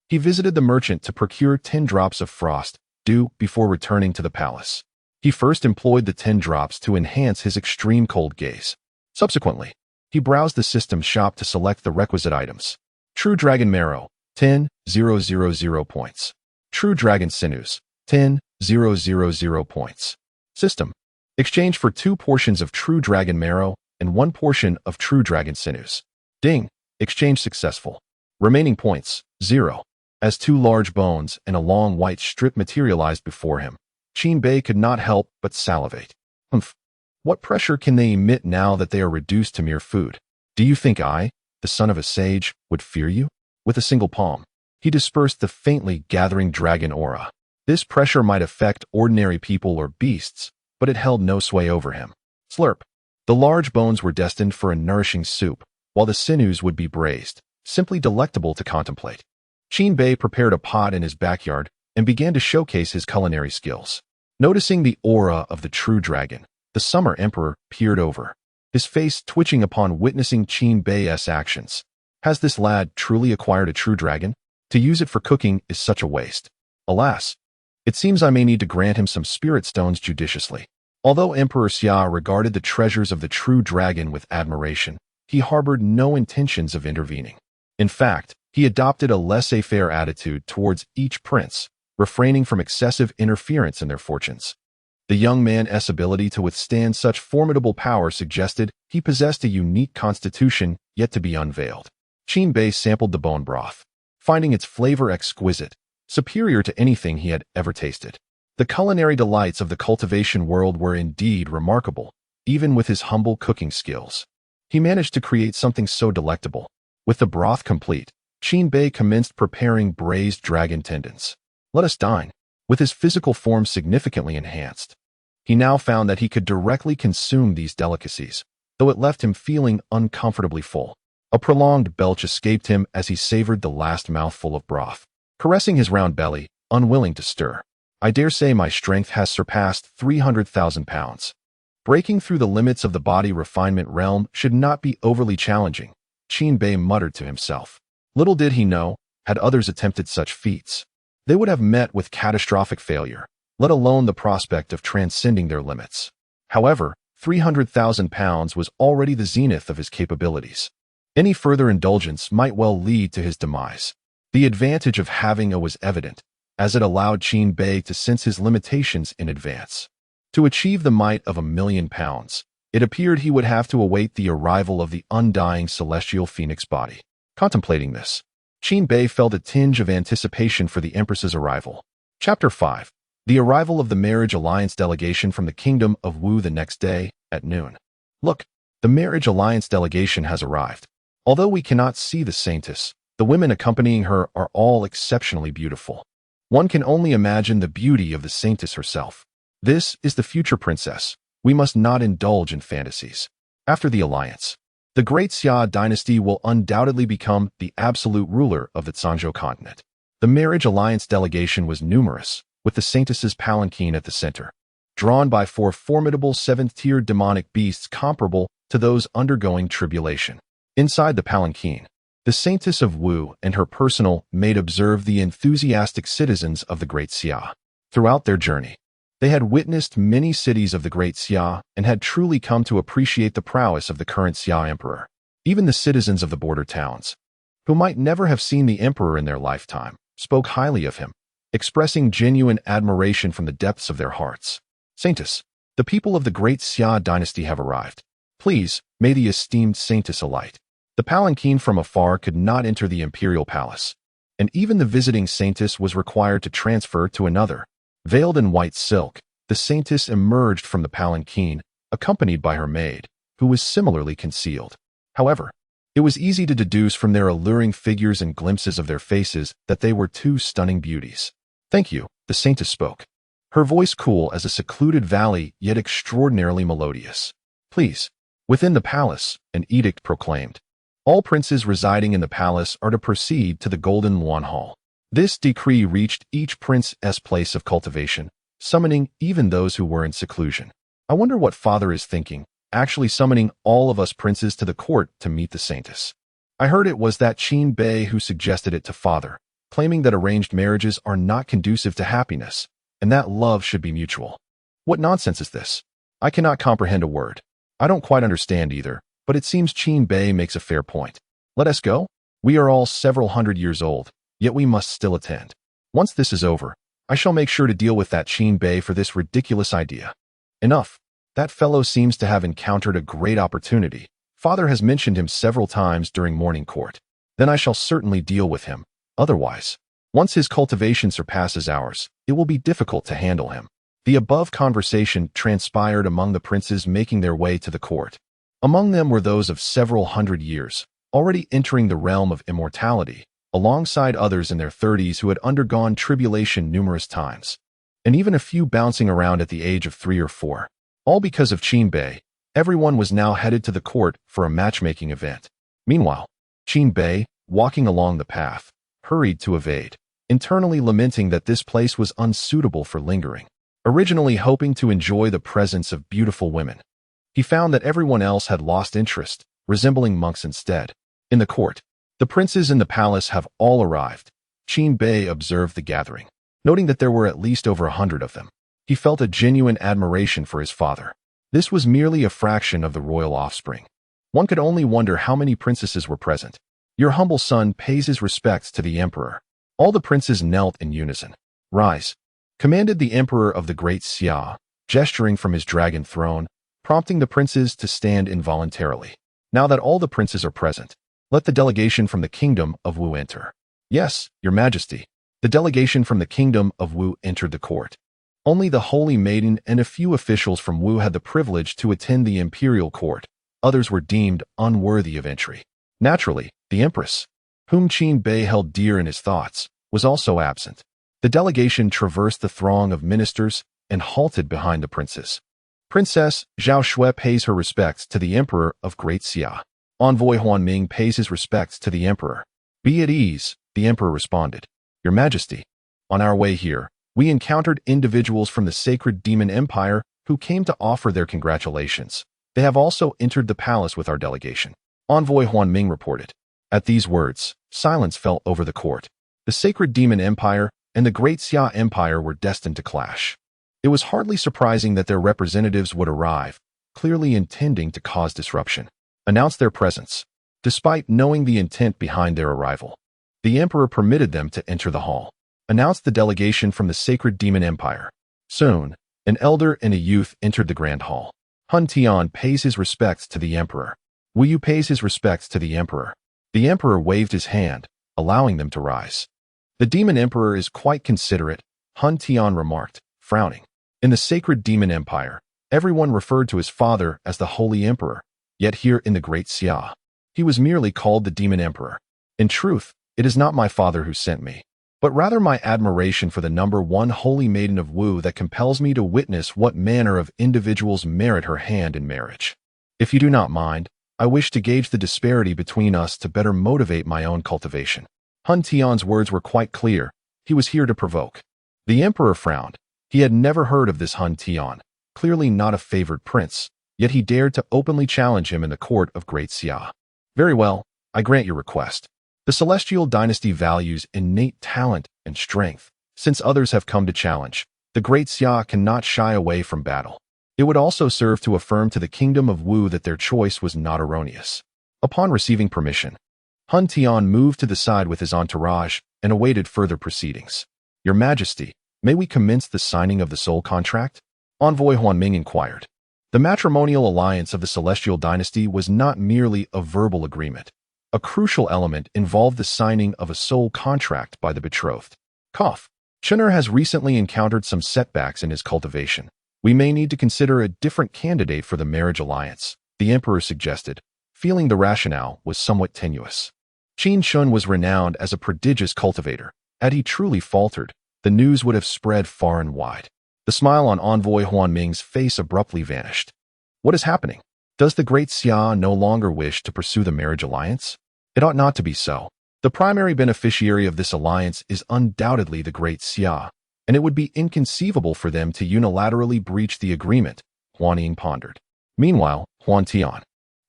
S1: he visited the merchant to procure 10 drops of frost, dew, before returning to the palace. He first employed the 10 drops to enhance his extreme cold gaze. Subsequently, he browsed the system's shop to select the requisite items. True Dragon Marrow, 10,000 points. True Dragon Sinews, 10,000 points. System. Exchange for 2 portions of True Dragon Marrow and 1 portion of True Dragon Sinews. Ding. Exchange successful. Remaining points, 0. As 2 large bones and a long white strip materialized before him, Qin Bei could not help but salivate. Humph. What pressure can they emit now that they are reduced to mere food? Do you think I, the son of a sage, would fear you? With a single palm, he dispersed the faintly gathering dragon aura. This pressure might affect ordinary people or beasts, but it held no sway over him. Slurp. The large bones were destined for a nourishing soup, while the sinews would be braised, simply delectable to contemplate. Qin Bei prepared a pot in his backyard and began to showcase his culinary skills. Noticing the aura of the true dragon, the Summer Emperor peered over, his face twitching upon witnessing Qin Bei's actions. Has this lad truly acquired a true dragon? To use it for cooking is such a waste. Alas, it seems I may need to grant him some spirit stones judiciously. Although Emperor Xia regarded the treasures of the true dragon with admiration, he harbored no intentions of intervening. In fact, he adopted a laissez-faire attitude towards each prince, refraining from excessive interference in their fortunes. The young man's ability to withstand such formidable power suggested he possessed a unique constitution yet to be unveiled. Qin Bei sampled the bone broth, finding its flavor exquisite, superior to anything he had ever tasted. The culinary delights of the cultivation world were indeed remarkable, even with his humble cooking skills. He managed to create something so delectable. With the broth complete, Qin Bei commenced preparing braised dragon tendons. Let us dine. With his physical form significantly enhanced, he now found that he could directly consume these delicacies, though it left him feeling uncomfortably full. A prolonged belch escaped him as he savored the last mouthful of broth, caressing his round belly, unwilling to stir. I dare say my strength has surpassed 300,000 pounds. Breaking through the limits of the body refinement realm should not be overly challenging, Qin Bei muttered to himself. Little did he know, had others attempted such feats, they would have met with catastrophic failure, let alone the prospect of transcending their limits. However, 300,000 pounds was already the zenith of his capabilities. Any further indulgence might well lead to his demise. The advantage of having a was evident, as it allowed Qin Bei to sense his limitations in advance. To achieve the might of 1,000,000 pounds, it appeared he would have to await the arrival of the undying Celestial Phoenix Body. Contemplating this, Qin Bei felt a tinge of anticipation for the Empress's arrival. Chapter 5. The arrival of the Marriage Alliance delegation from the Kingdom of Wu the next day, at noon. Look, the Marriage Alliance delegation has arrived. Although we cannot see the Saintess, the women accompanying her are all exceptionally beautiful. One can only imagine the beauty of the Saintess herself. This is the future princess. We must not indulge in fantasies. After the alliance, the Great Xia dynasty will undoubtedly become the absolute ruler of the Zhangzhou continent. The Marriage Alliance delegation was numerous, with the Saintess's palanquin at the center, drawn by 4 formidable 7th-tier demonic beasts comparable to those undergoing tribulation. Inside the palanquin, the Saintess of Wu and her personal maid observed the enthusiastic citizens of the Great Xia. Throughout their journey, they had witnessed many cities of the Great Xia and had truly come to appreciate the prowess of the current Xia Emperor. Even the citizens of the border towns, who might never have seen the Emperor in their lifetime, spoke highly of him, expressing genuine admiration from the depths of their hearts. Saintess, the people of the Great Xia dynasty have arrived. Please, may the esteemed Saintess alight. The palanquin from afar could not enter the imperial palace, and even the visiting Saintess was required to transfer to another. Veiled in white silk, the Saintess emerged from the palanquin, accompanied by her maid, who was similarly concealed. However, it was easy to deduce from their alluring figures and glimpses of their faces that they were 2 stunning beauties. Thank you, the Saintess spoke, her voice cool as a secluded valley yet extraordinarily melodious. Please, within the palace, an edict proclaimed. All princes residing in the palace are to proceed to the Golden Luan Hall. This decree reached each prince's place of cultivation, summoning even those who were in seclusion. I wonder what father is thinking, actually summoning all of us princes to the court to meet the Saintess. I heard it was that Qin Bei who suggested it to father, claiming that arranged marriages are not conducive to happiness, and that love should be mutual. What nonsense is this? I cannot comprehend a word. I don't quite understand either, but it seems Qin Bei makes a fair point. Let us go? We are all several hundred years old, yet we must still attend. Once this is over, I shall make sure to deal with that Qin Bei for this ridiculous idea. Enough. That fellow seems to have encountered a great opportunity. Father has mentioned him several times during morning court. Then I shall certainly deal with him. Otherwise, once his cultivation surpasses ours, it will be difficult to handle him. The above conversation transpired among the princes making their way to the court. Among them were those of several hundred years, already entering the realm of immortality, alongside others in their 30s who had undergone tribulation numerous times, and even a few bouncing around at the age of 3 or 4. All because of Qin Bei, everyone was now headed to the court for a matchmaking event. Meanwhile, Qin Bei, walking along the path, hurried to evade, internally lamenting that this place was unsuitable for lingering. Originally hoping to enjoy the presence of beautiful women, he found that everyone else had lost interest, resembling monks instead. In the court, the princes in the palace have all arrived. Qin Bei observed the gathering, noting that there were at least over 100 of them. He felt a genuine admiration for his father. This was merely a fraction of the royal offspring. One could only wonder how many princesses were present. Your humble son pays his respects to the emperor. All the princes knelt in unison. Rise, commanded the emperor of the Great Xia, gesturing from his dragon throne, prompting the princes to stand involuntarily. Now that all the princes are present, let the delegation from the kingdom of Wu enter. Yes, your majesty. The delegation from the kingdom of Wu entered the court. Only the holy maiden and a few officials from Wu had the privilege to attend the imperial court. Others were deemed unworthy of entry. Naturally, the empress, whom Qin Bei held dear in his thoughts, was also absent. The delegation traversed the throng of ministers and halted behind the princes. Princess Zhao Shui pays her respects to the emperor of Great Xia. Envoy Huanming pays his respects to the emperor. Be at ease, the emperor responded. Your majesty, on our way here, we encountered individuals from the sacred demon empire who came to offer their congratulations. They have also entered the palace with our delegation. Envoy Huanming reported. At these words, silence fell over the court. The sacred demon empire and the Great Xia Empire were destined to clash. It was hardly surprising that their representatives would arrive, clearly intending to cause disruption. Announce their presence. Despite knowing the intent behind their arrival, the emperor permitted them to enter the hall. Announced the delegation from the sacred demon empire. Soon, an elder and a youth entered the grand hall. Hun Tian pays his respects to the emperor. Wu Yu pays his respects to the emperor. The emperor waved his hand, allowing them to rise. The demon emperor is quite considerate, Hun Tian remarked, frowning. In the sacred demon empire, everyone referred to his father as the holy emperor, yet here in the Great Xia, he was merely called the demon emperor. In truth, it is not my father who sent me, but rather my admiration for the number one holy maiden of Wu that compels me to witness what manner of individuals merit her hand in marriage. If you do not mind, I wish to gauge the disparity between us to better motivate my own cultivation. Hun Tian's words were quite clear. He was here to provoke. The emperor frowned. He had never heard of this Hun Tian, clearly not a favored prince, yet he dared to openly challenge him in the court of Great Xia. Very well, I grant your request. The Celestial Dynasty values innate talent and strength. Since others have come to challenge, the Great Xia cannot shy away from battle. It would also serve to affirm to the kingdom of Wu that their choice was not erroneous. Upon receiving permission, Hun Tian moved to the side with his entourage and awaited further proceedings. Your Majesty, may we commence the signing of the soul contract? Envoy Huanming inquired. The matrimonial alliance of the Celestial Dynasty was not merely a verbal agreement. A crucial element involved the signing of a soul contract by the betrothed. Cough. Chen'er has recently encountered some setbacks in his cultivation. We may need to consider a different candidate for the marriage alliance, the emperor suggested, feeling the rationale was somewhat tenuous. Qin Shun was renowned as a prodigious cultivator. Had he truly faltered, the news would have spread far and wide. The smile on Envoy Huanming's face abruptly vanished. What is happening? Does the Great Xia no longer wish to pursue the marriage alliance? It ought not to be so. The primary beneficiary of this alliance is undoubtedly the Great Xia, and it would be inconceivable for them to unilaterally breach the agreement, Huan Ying pondered. Meanwhile, Huan Tian,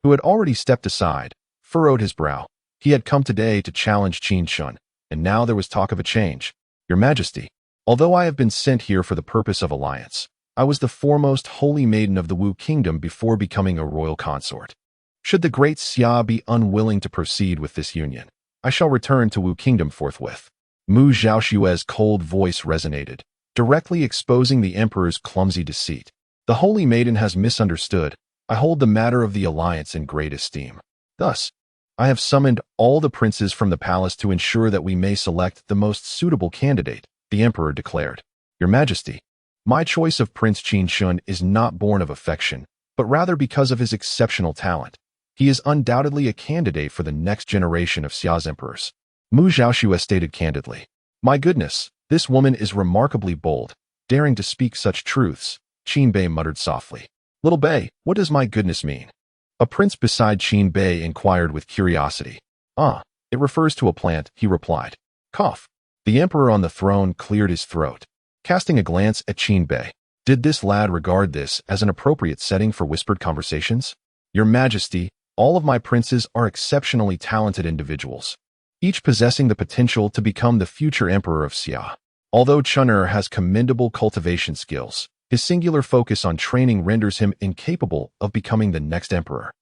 S1: who had already stepped aside, furrowed his brow. He had come today to challenge Qin Shun, and now there was talk of a change. Your Majesty, although I have been sent here for the purpose of alliance, I was the foremost holy maiden of the Wu Kingdom before becoming a royal consort. Should the great Xia be unwilling to proceed with this union, I shall return to Wu Kingdom forthwith. Mu Zhaoxue's cold voice resonated, directly exposing the emperor's clumsy deceit. The holy maiden has misunderstood. I hold the matter of the alliance in great esteem. Thus, I have summoned all the princes from the palace to ensure that we may select the most suitable candidate, the emperor declared. Your Majesty, my choice of Prince Qin Shun is not born of affection, but rather because of his exceptional talent. He is undoubtedly a candidate for the next generation of Xia's emperors. Mu Zhaoxue stated candidly. My goodness, this woman is remarkably bold, daring to speak such truths, Qin Bei muttered softly. Little Bei, what does my goodness mean? A prince beside Qin Bei inquired with curiosity. It refers to a plant, he replied. Cough. The emperor on the throne cleared his throat, casting a glance at Qin Bei. Did this lad regard this as an appropriate setting for whispered conversations? Your Majesty, all of my princes are exceptionally talented individuals, each possessing the potential to become the future emperor of Xia. Although Chun'er has commendable cultivation skills, his singular focus on training renders him incapable of becoming the next emperor.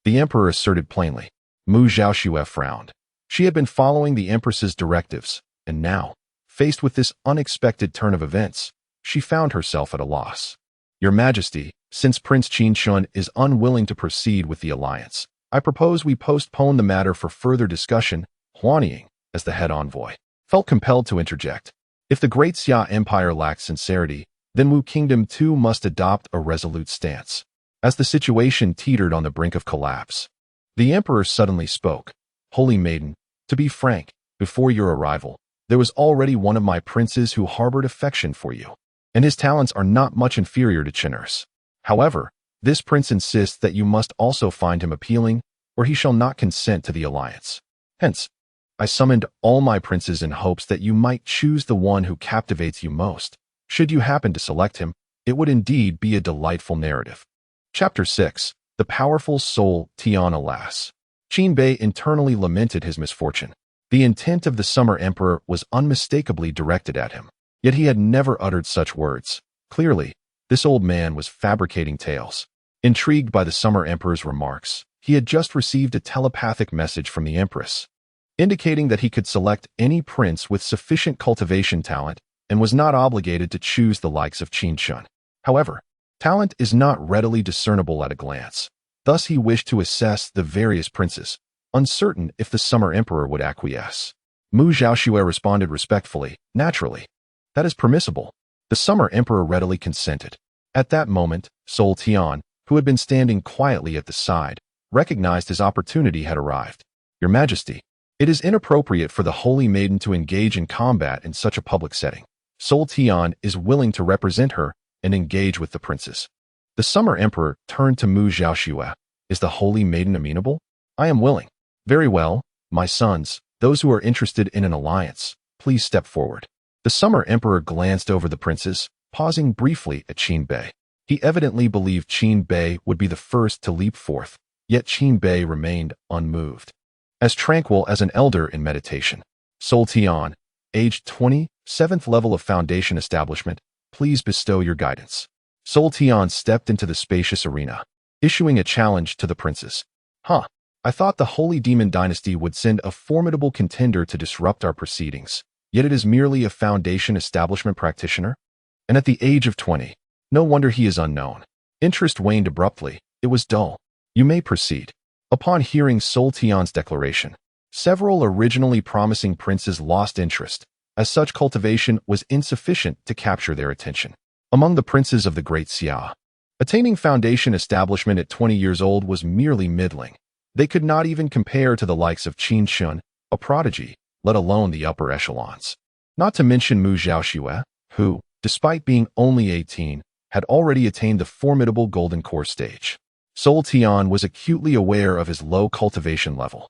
S1: The emperor asserted plainly. Mu Zhaoxue frowned. She had been following the empress's directives, and now, faced with this unexpected turn of events, she found herself at a loss. Your Majesty, since Prince Qin Shun is unwilling to proceed with the alliance, I propose we postpone the matter for further discussion. Huanying, as the head envoy, felt compelled to interject. If the great Xia Empire lacks sincerity, then Wu Kingdom too must adopt a resolute stance. As the situation teetered on the brink of collapse, the emperor suddenly spoke. Holy Maiden, to be frank, before your arrival, there was already one of my princes who harbored affection for you, and his talents are not much inferior to Chun'er's. However, this prince insists that you must also find him appealing, or he shall not consent to the alliance. Hence, I summoned all my princes in hopes that you might choose the one who captivates you most. Should you happen to select him, it would indeed be a delightful narrative. Chapter 6. The Powerful Soul Tian. Alas. Qin Bei internally lamented his misfortune. The intent of the Summer Emperor was unmistakably directed at him, yet he had never uttered such words. Clearly, this old man was fabricating tales. Intrigued by the Summer Emperor's remarks, he had just received a telepathic message from the Empress, indicating that he could select any prince with sufficient cultivation talent and was not obligated to choose the likes of Qin Shun. However, talent is not readily discernible at a glance. Thus he wished to assess the various princes, uncertain if the Summer Emperor would acquiesce. Mu Zhaoxue responded respectfully, naturally. That is permissible. The Summer Emperor readily consented. At that moment, Soul Tian, who had been standing quietly at the side, recognized his opportunity had arrived. Your Majesty, it is inappropriate for the Holy Maiden to engage in combat in such a public setting. Soul Tian is willing to represent her and engage with the princes. The Summer Emperor turned to Mu Zhaoxue. Is the Holy Maiden amenable? I am willing. Very well, my sons, those who are interested in an alliance, please step forward. The Summer Emperor glanced over the princes, pausing briefly at Qin Bei. He evidently believed Qin Bei would be the first to leap forth, yet Qin Bei remained unmoved, as tranquil as an elder in meditation. Soul Tian, aged 20, 7th level of Foundation Establishment, please bestow your guidance. Soul Tian stepped into the spacious arena, issuing a challenge to the princes. I thought the Holy Demon Dynasty would send a formidable contender to disrupt our proceedings, yet it is merely a Foundation Establishment practitioner? And at the age of 20, no wonder he is unknown. Interest waned abruptly. It was dull. You may proceed. Upon hearing Soul Tian's declaration, several originally promising princes lost interest, as such cultivation was insufficient to capture their attention. Among the princes of the Great Xia, attaining Foundation Establishment at 20 years old was merely middling. They could not even compare to the likes of Qin Shun, a prodigy, let alone the upper echelons. Not to mention Mu Zhaoxue, who, despite being only 18, had already attained the formidable Golden Core stage. Soul Tian was acutely aware of his low cultivation level,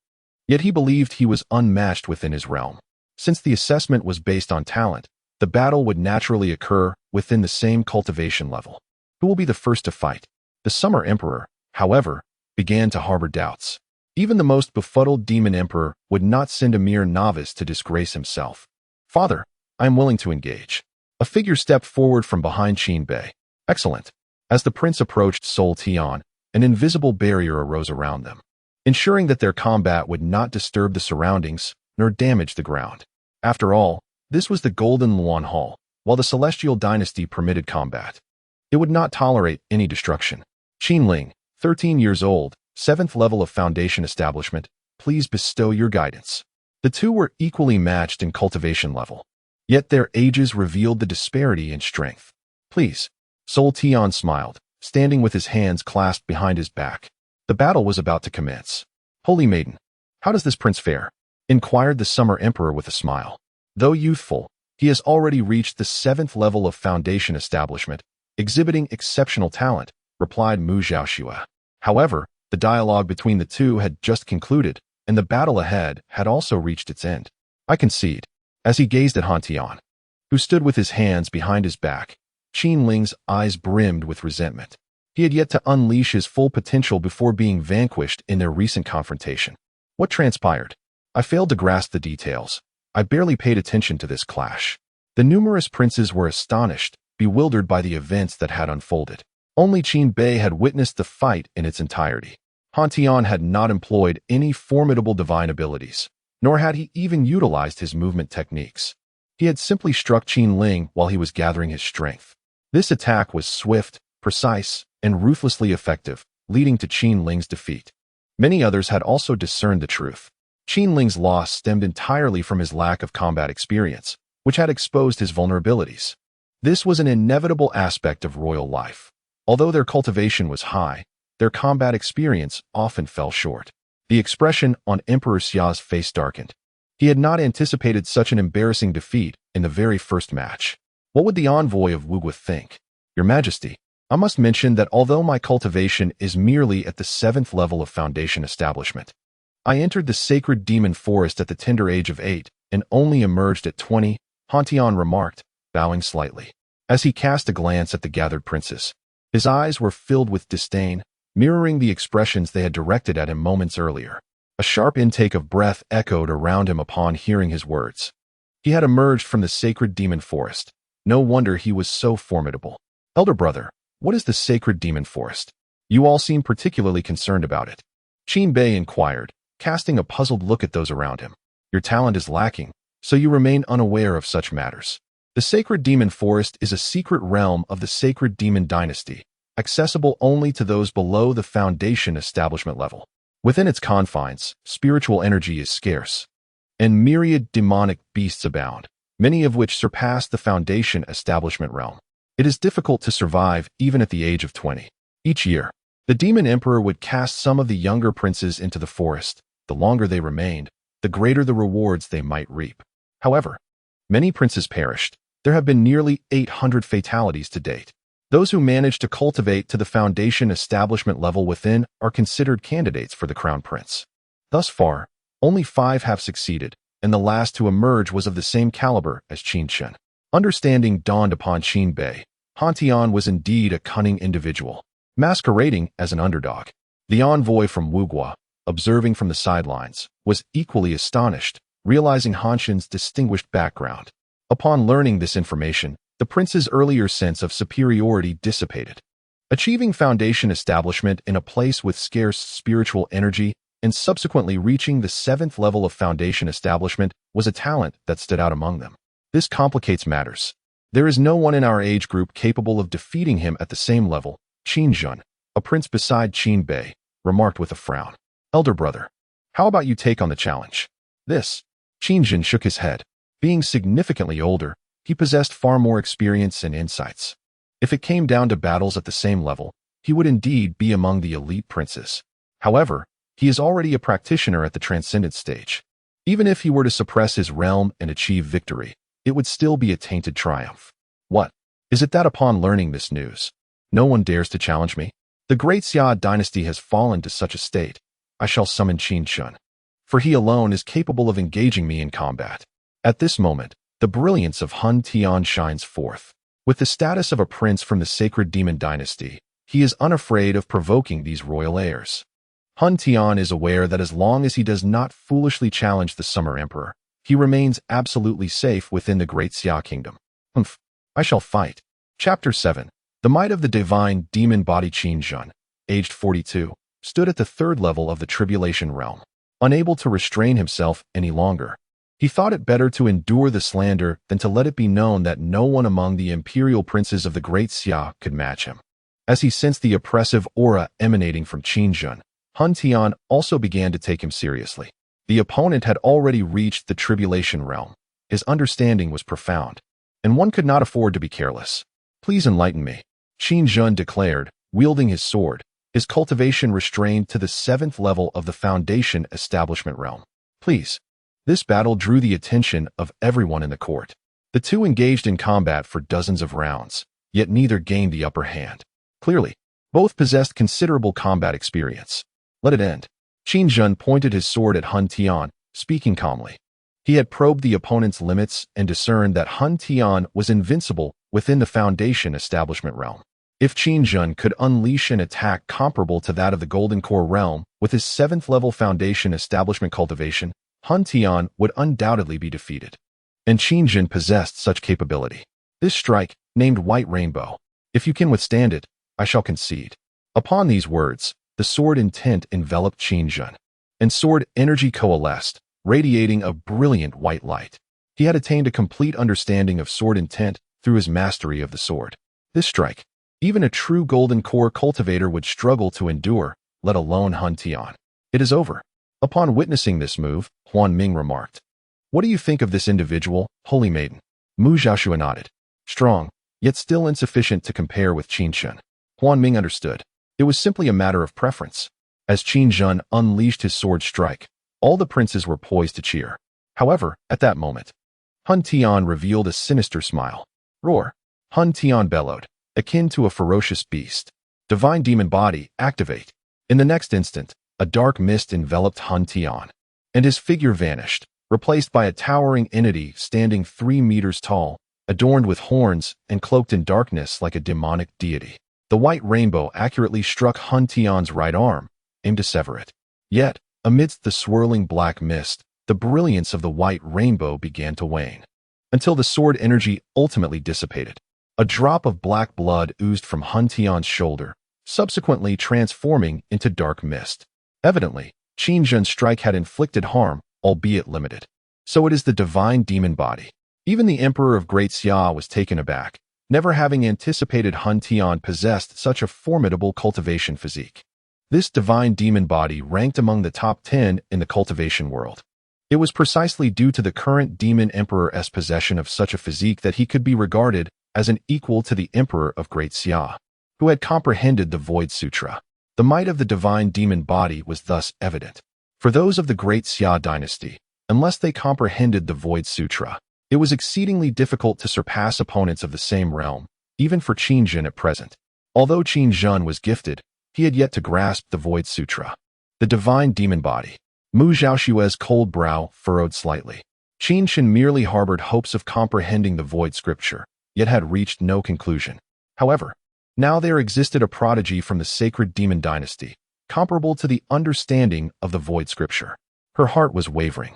S1: yet he believed he was unmatched within his realm. Since the assessment was based on talent, the battle would naturally occur within the same cultivation level. Who will be the first to fight? The Summer Emperor, however, began to harbor doubts. Even the most befuddled Demon Emperor would not send a mere novice to disgrace himself. Father, I am willing to engage. A figure stepped forward from behind Qin Bei. Excellent. As the prince approached Sol Tian, an invisible barrier arose around them, ensuring that their combat would not disturb the surroundings nor damage the ground. After all, this was the Golden Luan Hall. While the Celestial Dynasty permitted combat, it would not tolerate any destruction. Qinling, 13 years old, 7th level of Foundation Establishment, please bestow your guidance. The two were equally matched in cultivation level, yet their ages revealed the disparity in strength. Please. Sol Tian smiled, standing with his hands clasped behind his back. The battle was about to commence. Holy Maiden, how does this prince fare? Inquired the Summer Emperor with a smile. Though youthful, he has already reached the 7th level of Foundation Establishment, exhibiting exceptional talent, replied Mu Zhaoxue. However, the dialogue between the two had just concluded, and the battle ahead had also reached its end. I concede. As he gazed at Han Tian, who stood with his hands behind his back, Qinling's eyes brimmed with resentment. He had yet to unleash his full potential before being vanquished in their recent confrontation. What transpired? I failed to grasp the details. I barely paid attention to this clash. The numerous princes were astonished, bewildered by the events that had unfolded. Only Qin Bei had witnessed the fight in its entirety. Han Tian had not employed any formidable divine abilities, nor had he even utilized his movement techniques. He had simply struck Qinling while he was gathering his strength. This attack was swift, precise, and ruthlessly effective, leading to Qinling's defeat. Many others had also discerned the truth. Qinling's loss stemmed entirely from his lack of combat experience, which had exposed his vulnerabilities. This was an inevitable aspect of royal life. Although their cultivation was high, their combat experience often fell short. The expression on Emperor Xia's face darkened. He had not anticipated such an embarrassing defeat in the very first match. What would the envoy of Wugwa think? Your Majesty, I must mention that although my cultivation is merely at the 7th level of Foundation Establishment, I entered the sacred demon forest at the tender age of 8 and only emerged at 20, Han Tian remarked, bowing slightly. As he cast a glance at the gathered princes, his eyes were filled with disdain, mirroring the expressions they had directed at him moments earlier. A sharp intake of breath echoed around him upon hearing his words. He had emerged from the sacred demon forest. No wonder he was so formidable. Elder brother, what is the sacred demon forest? You all seem particularly concerned about it. Qin Bei inquired, casting a puzzled look at those around him. Your talent is lacking, so you remain unaware of such matters. The sacred demon forest is a secret realm of the sacred demon dynasty, accessible only to those below the Foundation Establishment level. Within its confines, spiritual energy is scarce, and myriad demonic beasts abound, many of which surpass the Foundation Establishment realm. It is difficult to survive even at the age of 20. Each year, the Demon Emperor would cast some of the younger princes into the forest. The longer they remained, the greater the rewards they might reap. However, many princes perished. There have been nearly 800 fatalities to date. Those who manage to cultivate to the Foundation Establishment level within are considered candidates for the Crown Prince. Thus far, only 5 have succeeded, and the last to emerge was of the same caliber as Qin Shen. Understanding dawned upon Qin Bei. Han Tian was indeed a cunning individual, masquerading as an underdog. The envoy from Wugwa, observing from the sidelines, was equally astonished, realizing Han Shen's distinguished background. Upon learning this information, the prince's earlier sense of superiority dissipated. Achieving Foundation Establishment in a place with scarce spiritual energy and subsequently reaching the 7th level of Foundation Establishment was a talent that stood out among them. This complicates matters. There is no one in our age group capable of defeating him at the same level. Qin Zhen, a prince beside Qin Bei, remarked with a frown. Elder brother, how about you take on the challenge? This. Qin Zhen shook his head. Being significantly older, he possessed far more experience and insights. If it came down to battles at the same level, he would indeed be among the elite princes. However, he is already a practitioner at the transcendent stage. Even if he were to suppress his realm and achieve victory, it would still be a tainted triumph. What? Is it that upon learning this news, no one dares to challenge me? The great Xia dynasty has fallen to such a state. I shall summon Qin Shen, for he alone is capable of engaging me in combat. At this moment, the brilliance of Han Tian shines forth. With the status of a prince from the sacred demon dynasty, he is unafraid of provoking these royal heirs. Han Tian is aware that as long as he does not foolishly challenge the Summer Emperor, he remains absolutely safe within the great Xia kingdom. I shall fight. Chapter 7. The might of the divine demon body Qin Jun, aged 42, stood at the third level of the tribulation realm, unable to restrain himself any longer. He thought it better to endure the slander than to let it be known that no one among the imperial princes of the Great Xia could match him. As he sensed the oppressive aura emanating from Qin Jun, Hun Tian also began to take him seriously. The opponent had already reached the tribulation realm. His understanding was profound, and one could not afford to be careless. "Please enlighten me," Qin Jun declared, wielding his sword, his cultivation restrained to the 7th level of the foundation establishment realm. "Please." This battle drew the attention of everyone in the court. The two engaged in combat for dozens of rounds, yet neither gained the upper hand. Clearly, both possessed considerable combat experience. "Let it end." Qin Jun pointed his sword at Hun Tian, speaking calmly. He had probed the opponent's limits and discerned that Hun Tian was invincible within the foundation establishment realm. If Qin Jun could unleash an attack comparable to that of the Golden Core realm with his 7th level foundation establishment cultivation, Hun Tian would undoubtedly be defeated. And Qin Jun possessed such capability. This strike, named White Rainbow. "If you can withstand it, I shall concede." Upon these words, the sword intent enveloped Qin Jun, and sword energy coalesced, radiating a brilliant white light. He had attained a complete understanding of sword intent through his mastery of the sword. This strike, even a true Golden Core cultivator would struggle to endure, let alone Hun Tian. "It is over." Upon witnessing this move, Huan Ming remarked, "What do you think of this individual, Holy Maiden?" Mu Xiaoxue nodded. "Strong, yet still insufficient to compare with Qin Jun." Huan Ming understood. It was simply a matter of preference. As Qin Jun unleashed his sword strike, all the princes were poised to cheer. However, at that moment, Hun Tian revealed a sinister smile. "Roar!" Hun Tian bellowed, akin to a ferocious beast. "Divine demon body, activate." In the next instant, a dark mist enveloped Hun Tian, and his figure vanished, replaced by a towering entity standing 3 meters tall, adorned with horns and cloaked in darkness like a demonic deity. The white rainbow accurately struck Hun Tian's right arm, aimed to sever it. Yet, amidst the swirling black mist, the brilliance of the white rainbow began to wane, until the sword energy ultimately dissipated. A drop of black blood oozed from Hun Tian's shoulder, subsequently transforming into dark mist. Evidently, Qin Jun's strike had inflicted harm, albeit limited. So it is the divine demon body. Even the Emperor of Great Xia was taken aback, never having anticipated Hun Tian possessed such a formidable cultivation physique. This divine demon body ranked among the top 10 in the cultivation world. It was precisely due to the current demon emperor's possession of such a physique that he could be regarded as an equal to the Emperor of Great Xia, who had comprehended the Void Sutra. The might of the divine demon body was thus evident. For those of the Great Xia dynasty, unless they comprehended the Void Sutra, it was exceedingly difficult to surpass opponents of the same realm, even for Qin Jun at present. Although Qin Jun was gifted, he had yet to grasp the Void Sutra. The divine demon body. Mu Xiaoxue's cold brow furrowed slightly. Qin Jun merely harbored hopes of comprehending the Void Scripture, yet had reached no conclusion. However, now there existed a prodigy from the sacred demon dynasty, comparable to the understanding of the Void Scripture. Her heart was wavering,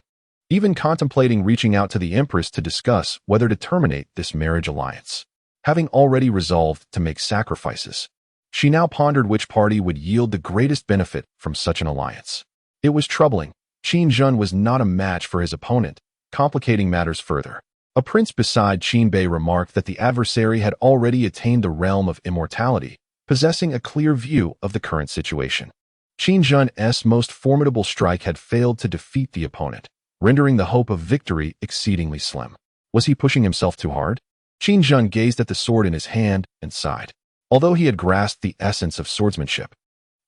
S1: even contemplating reaching out to the Empress to discuss whether to terminate this marriage alliance. Having already resolved to make sacrifices, she now pondered which party would yield the greatest benefit from such an alliance. It was troubling. Qin Jun was not a match for his opponent, complicating matters further. A prince beside Qin Bei remarked that the adversary had already attained the realm of immortality, possessing a clear view of the current situation. Qin Jun's most formidable strike had failed to defeat the opponent, rendering the hope of victory exceedingly slim. Was he pushing himself too hard? Qin Jun gazed at the sword in his hand and sighed. Although he had grasped the essence of swordsmanship,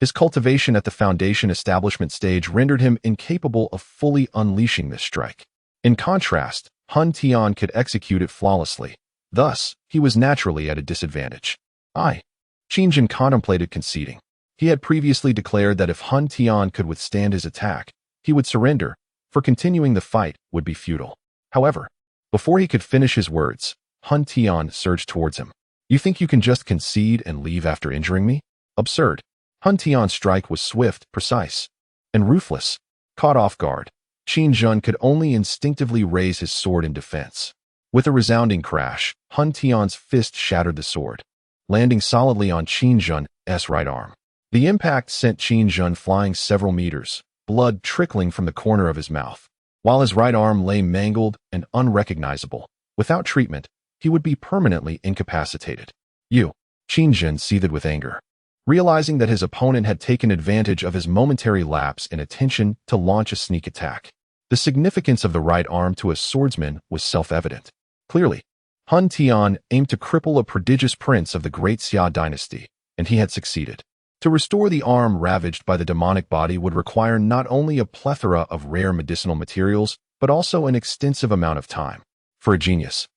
S1: his cultivation at the foundation establishment stage rendered him incapable of fully unleashing this strike. In contrast, Hun Tian could execute it flawlessly. Thus, he was naturally at a disadvantage. Qin Jun contemplated conceding. He had previously declared that if Hun Tian could withstand his attack, he would surrender, for continuing the fight would be futile. However, before he could finish his words, Hun Tian surged towards him. "You think you can just concede and leave after injuring me? Absurd." Hun Tian's strike was swift, precise, and ruthless. Caught off guard, Qin Jun could only instinctively raise his sword in defense. With a resounding crash, Hun Tian's fist shattered the sword. landing solidly on Qin Jun's right arm. The impact sent Qin Jun flying several meters, blood trickling from the corner of his mouth. While his right arm lay mangled and unrecognizable, without treatment, he would be permanently incapacitated. Qin Jun seethed with anger. Realizing that his opponent had taken advantage of his momentary lapse in attention to launch a sneak attack. The significance of the right arm to a swordsman was self-evident. Clearly, Hun Tian aimed to cripple a prodigious prince of the Great Xia dynasty, and he had succeeded. To restore the arm ravaged by the demonic body would require not only a plethora of rare medicinal materials, but also an extensive amount of time. For a genius,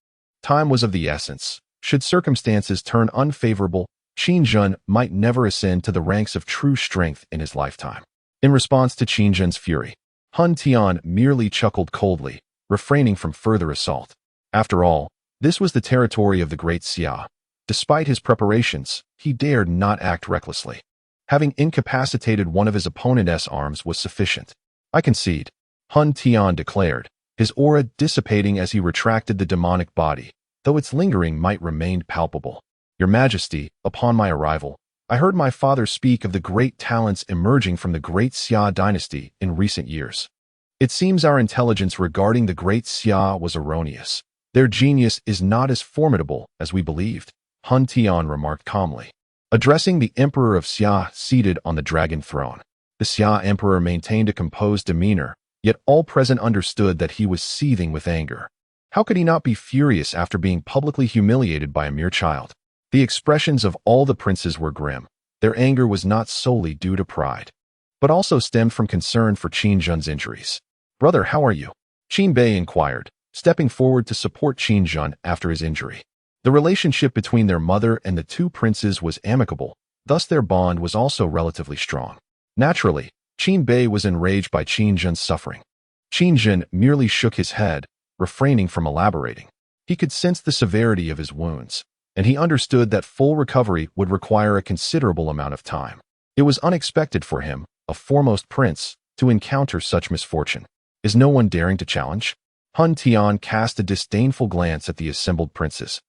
S1: time was of the essence. Should circumstances turn unfavorable, Qin Jun might never ascend to the ranks of true strength in his lifetime. In response to Qin Jun's fury, Hun Tian merely chuckled coldly, refraining from further assault. After all, this was the territory of the Great Xia. Despite his preparations, he dared not act recklessly. Having incapacitated one of his opponent's arms was sufficient. I concede, Hun Tian declared, his aura dissipating as he retracted the demonic body, though its lingering might remain palpable. Your Majesty, upon my arrival, I heard my father speak of the great talents emerging from the Great Xia dynasty in recent years. It seems our intelligence regarding the Great Xia was erroneous. Their genius is not as formidable as we believed, Hun Tian remarked calmly. Addressing the Emperor of Xia seated on the dragon throne, the Xia Emperor maintained a composed demeanor, yet all present understood that he was seething with anger. How could he not be furious after being publicly humiliated by a mere child? The expressions of all the princes were grim. Their anger was not solely due to pride, but also stemmed from concern for Qin Jun's injuries. Brother, how are you? Qin Bei inquired, stepping forward to support Qin Jun after his injury. The relationship between their mother and the two princes was amicable, thus their bond was also relatively strong. Naturally, Qin Bei was enraged by Qin Jun's suffering. Qin Jun merely shook his head, refraining from elaborating. He could sense the severity of his wounds, and he understood that full recovery would require a considerable amount of time. It was unexpected for him, a foremost prince, to encounter such misfortune. Is no one daring to challenge? Hun Tian cast a disdainful glance at the assembled princes,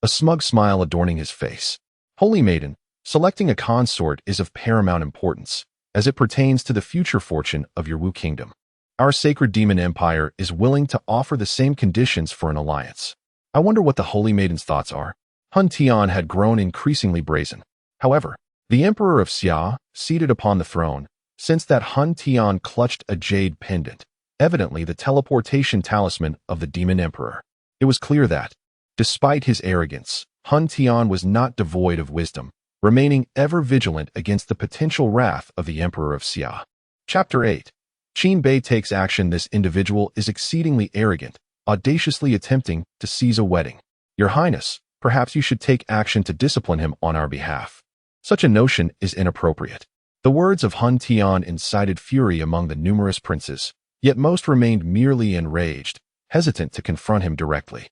S1: a smug smile adorning his face. Holy Maiden, selecting a consort is of paramount importance, as it pertains to the future fortune of your Wu kingdom. Our sacred demon empire is willing to offer the same conditions for an alliance. I wonder what the Holy Maiden's thoughts are. Hun Tian had grown increasingly brazen. However, the Emperor of Xia, seated upon the throne, sensed that Hun Tian clutched a jade pendant, evidently the teleportation talisman of the Demon Emperor. It was clear that, despite his arrogance, Hun Tian was not devoid of wisdom, remaining ever vigilant against the potential wrath of the Emperor of Xia. Chapter 8. Qin Bei takes action. This individual is exceedingly arrogant, audaciously attempting to seize a wedding. Your Highness, perhaps you should take action to discipline him on our behalf. Such a notion is inappropriate. The words of Hun Tian incited fury among the numerous princes, yet most remained merely enraged, hesitant to confront him directly.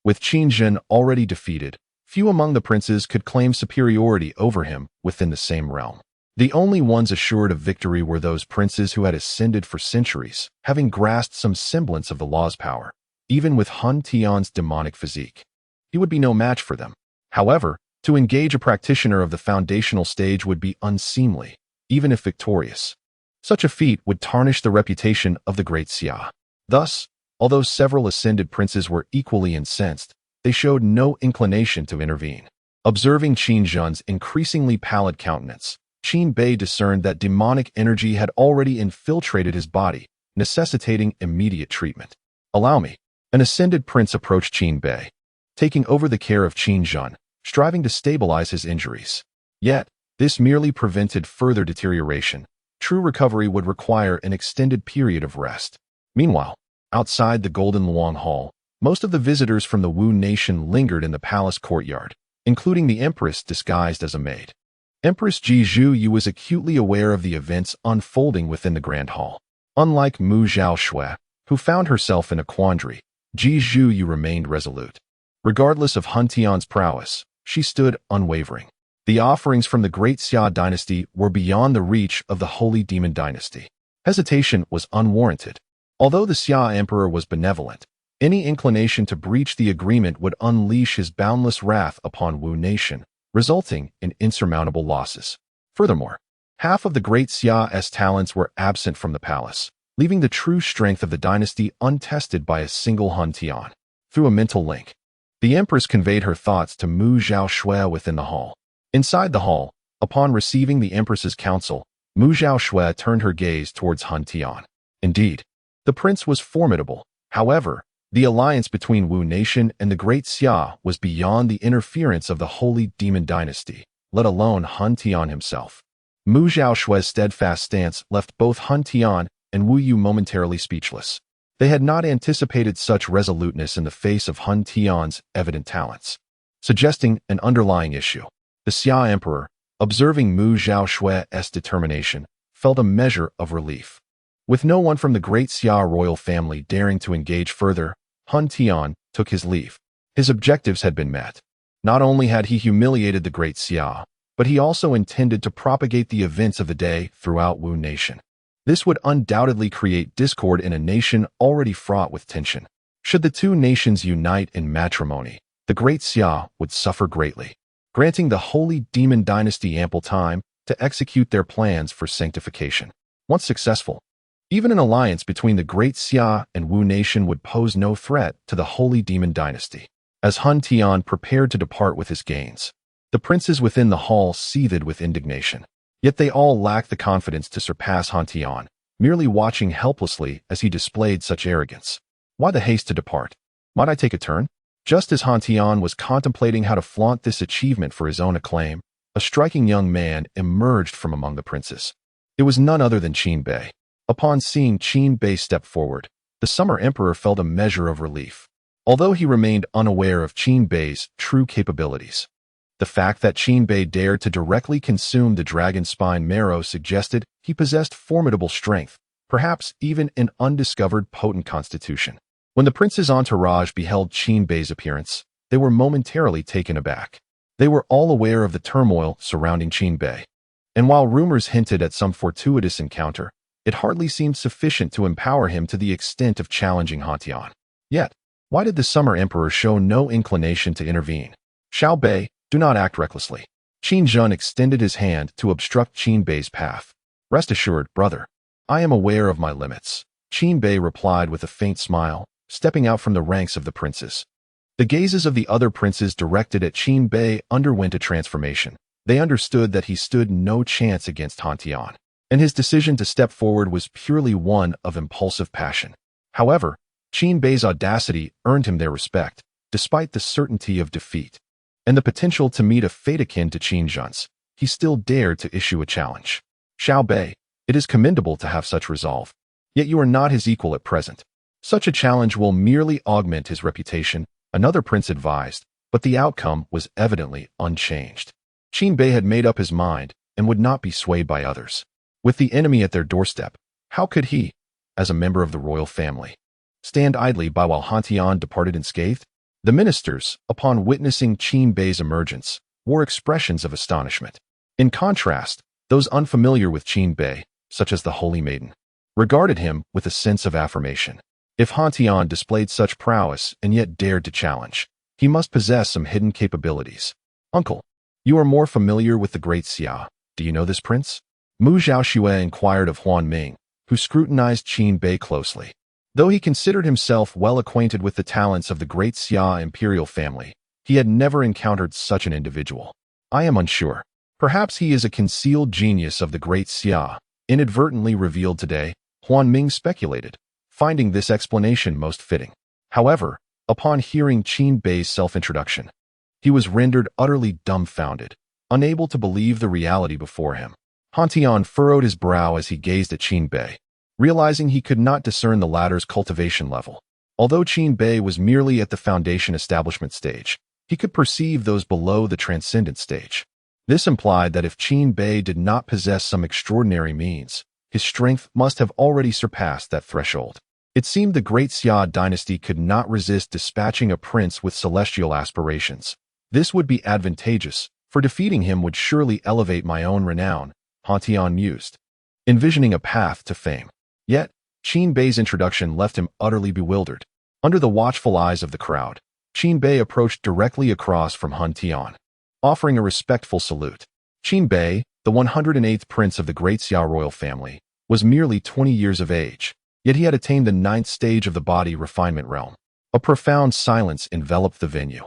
S1: With Qin Jun already defeated, few among the princes could claim superiority over him within the same realm. The only ones assured of victory were those princes who had ascended for centuries, having grasped some semblance of the law's power. Even with Hun Tian's demonic physique, he would be no match for them. However, to engage a practitioner of the foundational stage would be unseemly, even if victorious. Such a feat would tarnish the reputation of the Great Xia. Thus, although several ascended princes were equally incensed, they showed no inclination to intervene. Observing Qin Jun's increasingly pallid countenance, Qin Bei discerned that demonic energy had already infiltrated his body, necessitating immediate treatment. Allow me. An ascended prince approached Qin Bei, taking over the care of Qin Jun, striving to stabilize his injuries. Yet, this merely prevented further deterioration. True recovery would require an extended period of rest. Meanwhile, outside the Golden Luang Hall, most of the visitors from the Wu nation lingered in the palace courtyard, including the Empress disguised as a maid. Empress Ji Zhuyu was acutely aware of the events unfolding within the Grand Hall. Unlike Mu Zhaoshui, who found herself in a quandary, Ji Zhuyu remained resolute. Regardless of Hun Tian's prowess, she stood unwavering. The offerings from the Great Xia dynasty were beyond the reach of the Holy Demon dynasty. Hesitation was unwarranted. Although the Xia Emperor was benevolent, any inclination to breach the agreement would unleash his boundless wrath upon Wu nation, resulting in insurmountable losses. Furthermore, half of the great Xia's talents were absent from the palace, leaving the true strength of the dynasty untested by a single Han Tian. Through a mental link, the Empress conveyed her thoughts to Mu Zhaoshui within the hall. Inside the hall, upon receiving the Empress's counsel, Mu Zhaoshui turned her gaze towards Han Tian. Indeed, the prince was formidable. However, the alliance between Wu Nation and the Great Xia was beyond the interference of the Holy Demon Dynasty, let alone Han Tian himself. Mu Zhaoshui's steadfast stance left both Han Tian and Wu Yu momentarily speechless. They had not anticipated such resoluteness in the face of Han Tian's evident talents, suggesting an underlying issue. The Xia Emperor, observing Mu Zhaoshui's determination, felt a measure of relief. With no one from the Great Xia royal family daring to engage further, Han Tian took his leave. His objectives had been met. Not only had he humiliated the Great Xia, but he also intended to propagate the events of the day throughout Wu Nation. This would undoubtedly create discord in a nation already fraught with tension. Should the two nations unite in matrimony, the Great Xia would suffer greatly, granting the Holy Demon Dynasty ample time to execute their plans for sanctification. Once successful, even an alliance between the Great Xia and Wu Nation would pose no threat to the Holy Demon Dynasty. As Han Tian prepared to depart with his gains, the princes within the hall seethed with indignation. Yet they all lacked the confidence to surpass Han Tian, merely watching helplessly as he displayed such arrogance. Why the haste to depart? Might I take a turn? Just as Han Tian was contemplating how to flaunt this achievement for his own acclaim, a striking young man emerged from among the princes. It was none other than Qin Bei. Upon seeing Qin Bei step forward, the Summer Emperor felt a measure of relief, although he remained unaware of Qin Bei's true capabilities. The fact that Qin Bei dared to directly consume the dragon spine marrow suggested he possessed formidable strength, perhaps even an undiscovered potent constitution. When the prince's entourage beheld Qin Bei's appearance, they were momentarily taken aback. They were all aware of the turmoil surrounding Qin Bei, and while rumors hinted at some fortuitous encounter, it hardly seemed sufficient to empower him to the extent of challenging Han Tian. Yet, why did the Summer Emperor show no inclination to intervene? Xiao Bei, do not act recklessly. Qin Zhen extended his hand to obstruct Qin Bei's path. Rest assured, brother, I am aware of my limits, Qin Bei replied with a faint smile, stepping out from the ranks of the princes. The gazes of the other princes directed at Qin Bei underwent a transformation. They understood that he stood no chance against Han Tian, and his decision to step forward was purely one of impulsive passion. However, Qin Bei's audacity earned him their respect, despite the certainty of defeat and the potential to meet a fate akin to Qin Zhen's. He still dared to issue a challenge. Xiao Bei, it is commendable to have such resolve, yet you are not his equal at present. Such a challenge will merely augment his reputation, another prince advised, but the outcome was evidently unchanged. Qin Bei had made up his mind and would not be swayed by others. With the enemy at their doorstep, how could he, as a member of the royal family, stand idly by while Han Tian departed unscathed? The ministers, upon witnessing Qin Bei's emergence, wore expressions of astonishment. In contrast, those unfamiliar with Qin Bei, such as the Holy Maiden, regarded him with a sense of affirmation. If Han Tian displayed such prowess and yet dared to challenge, he must possess some hidden capabilities. Uncle, you are more familiar with the Great Xia. Do you know this prince? Mu Zhaoshui inquired of Huan Ming, who scrutinized Qin Bei closely. Though he considered himself well acquainted with the talents of the Great Xia imperial family, he had never encountered such an individual. I am unsure. Perhaps he is a concealed genius of the Great Xia, inadvertently revealed today, Huan Ming speculated, finding this explanation most fitting. However, upon hearing Qin Bei's self-introduction, he was rendered utterly dumbfounded, unable to believe the reality before him. Han Tian furrowed his brow as he gazed at Qin Bei, realizing he could not discern the latter's cultivation level. Although Qin Bei was merely at the foundation establishment stage, he could perceive those below the transcendent stage. This implied that if Qin Bei did not possess some extraordinary means, his strength must have already surpassed that threshold. It seemed the Great Xia dynasty could not resist dispatching a prince with celestial aspirations. This would be advantageous, for defeating him would surely elevate my own renown, Han Tian mused, envisioning a path to fame. Yet, Qin Bei's introduction left him utterly bewildered. Under the watchful eyes of the crowd, Qin Bei approached directly across from Han Tian. offering a respectful salute. Qin Bei, the 108th prince of the great Xia royal family, was merely 20 years of age, yet he had attained the 9th stage of the body refinement realm. A profound silence enveloped the venue,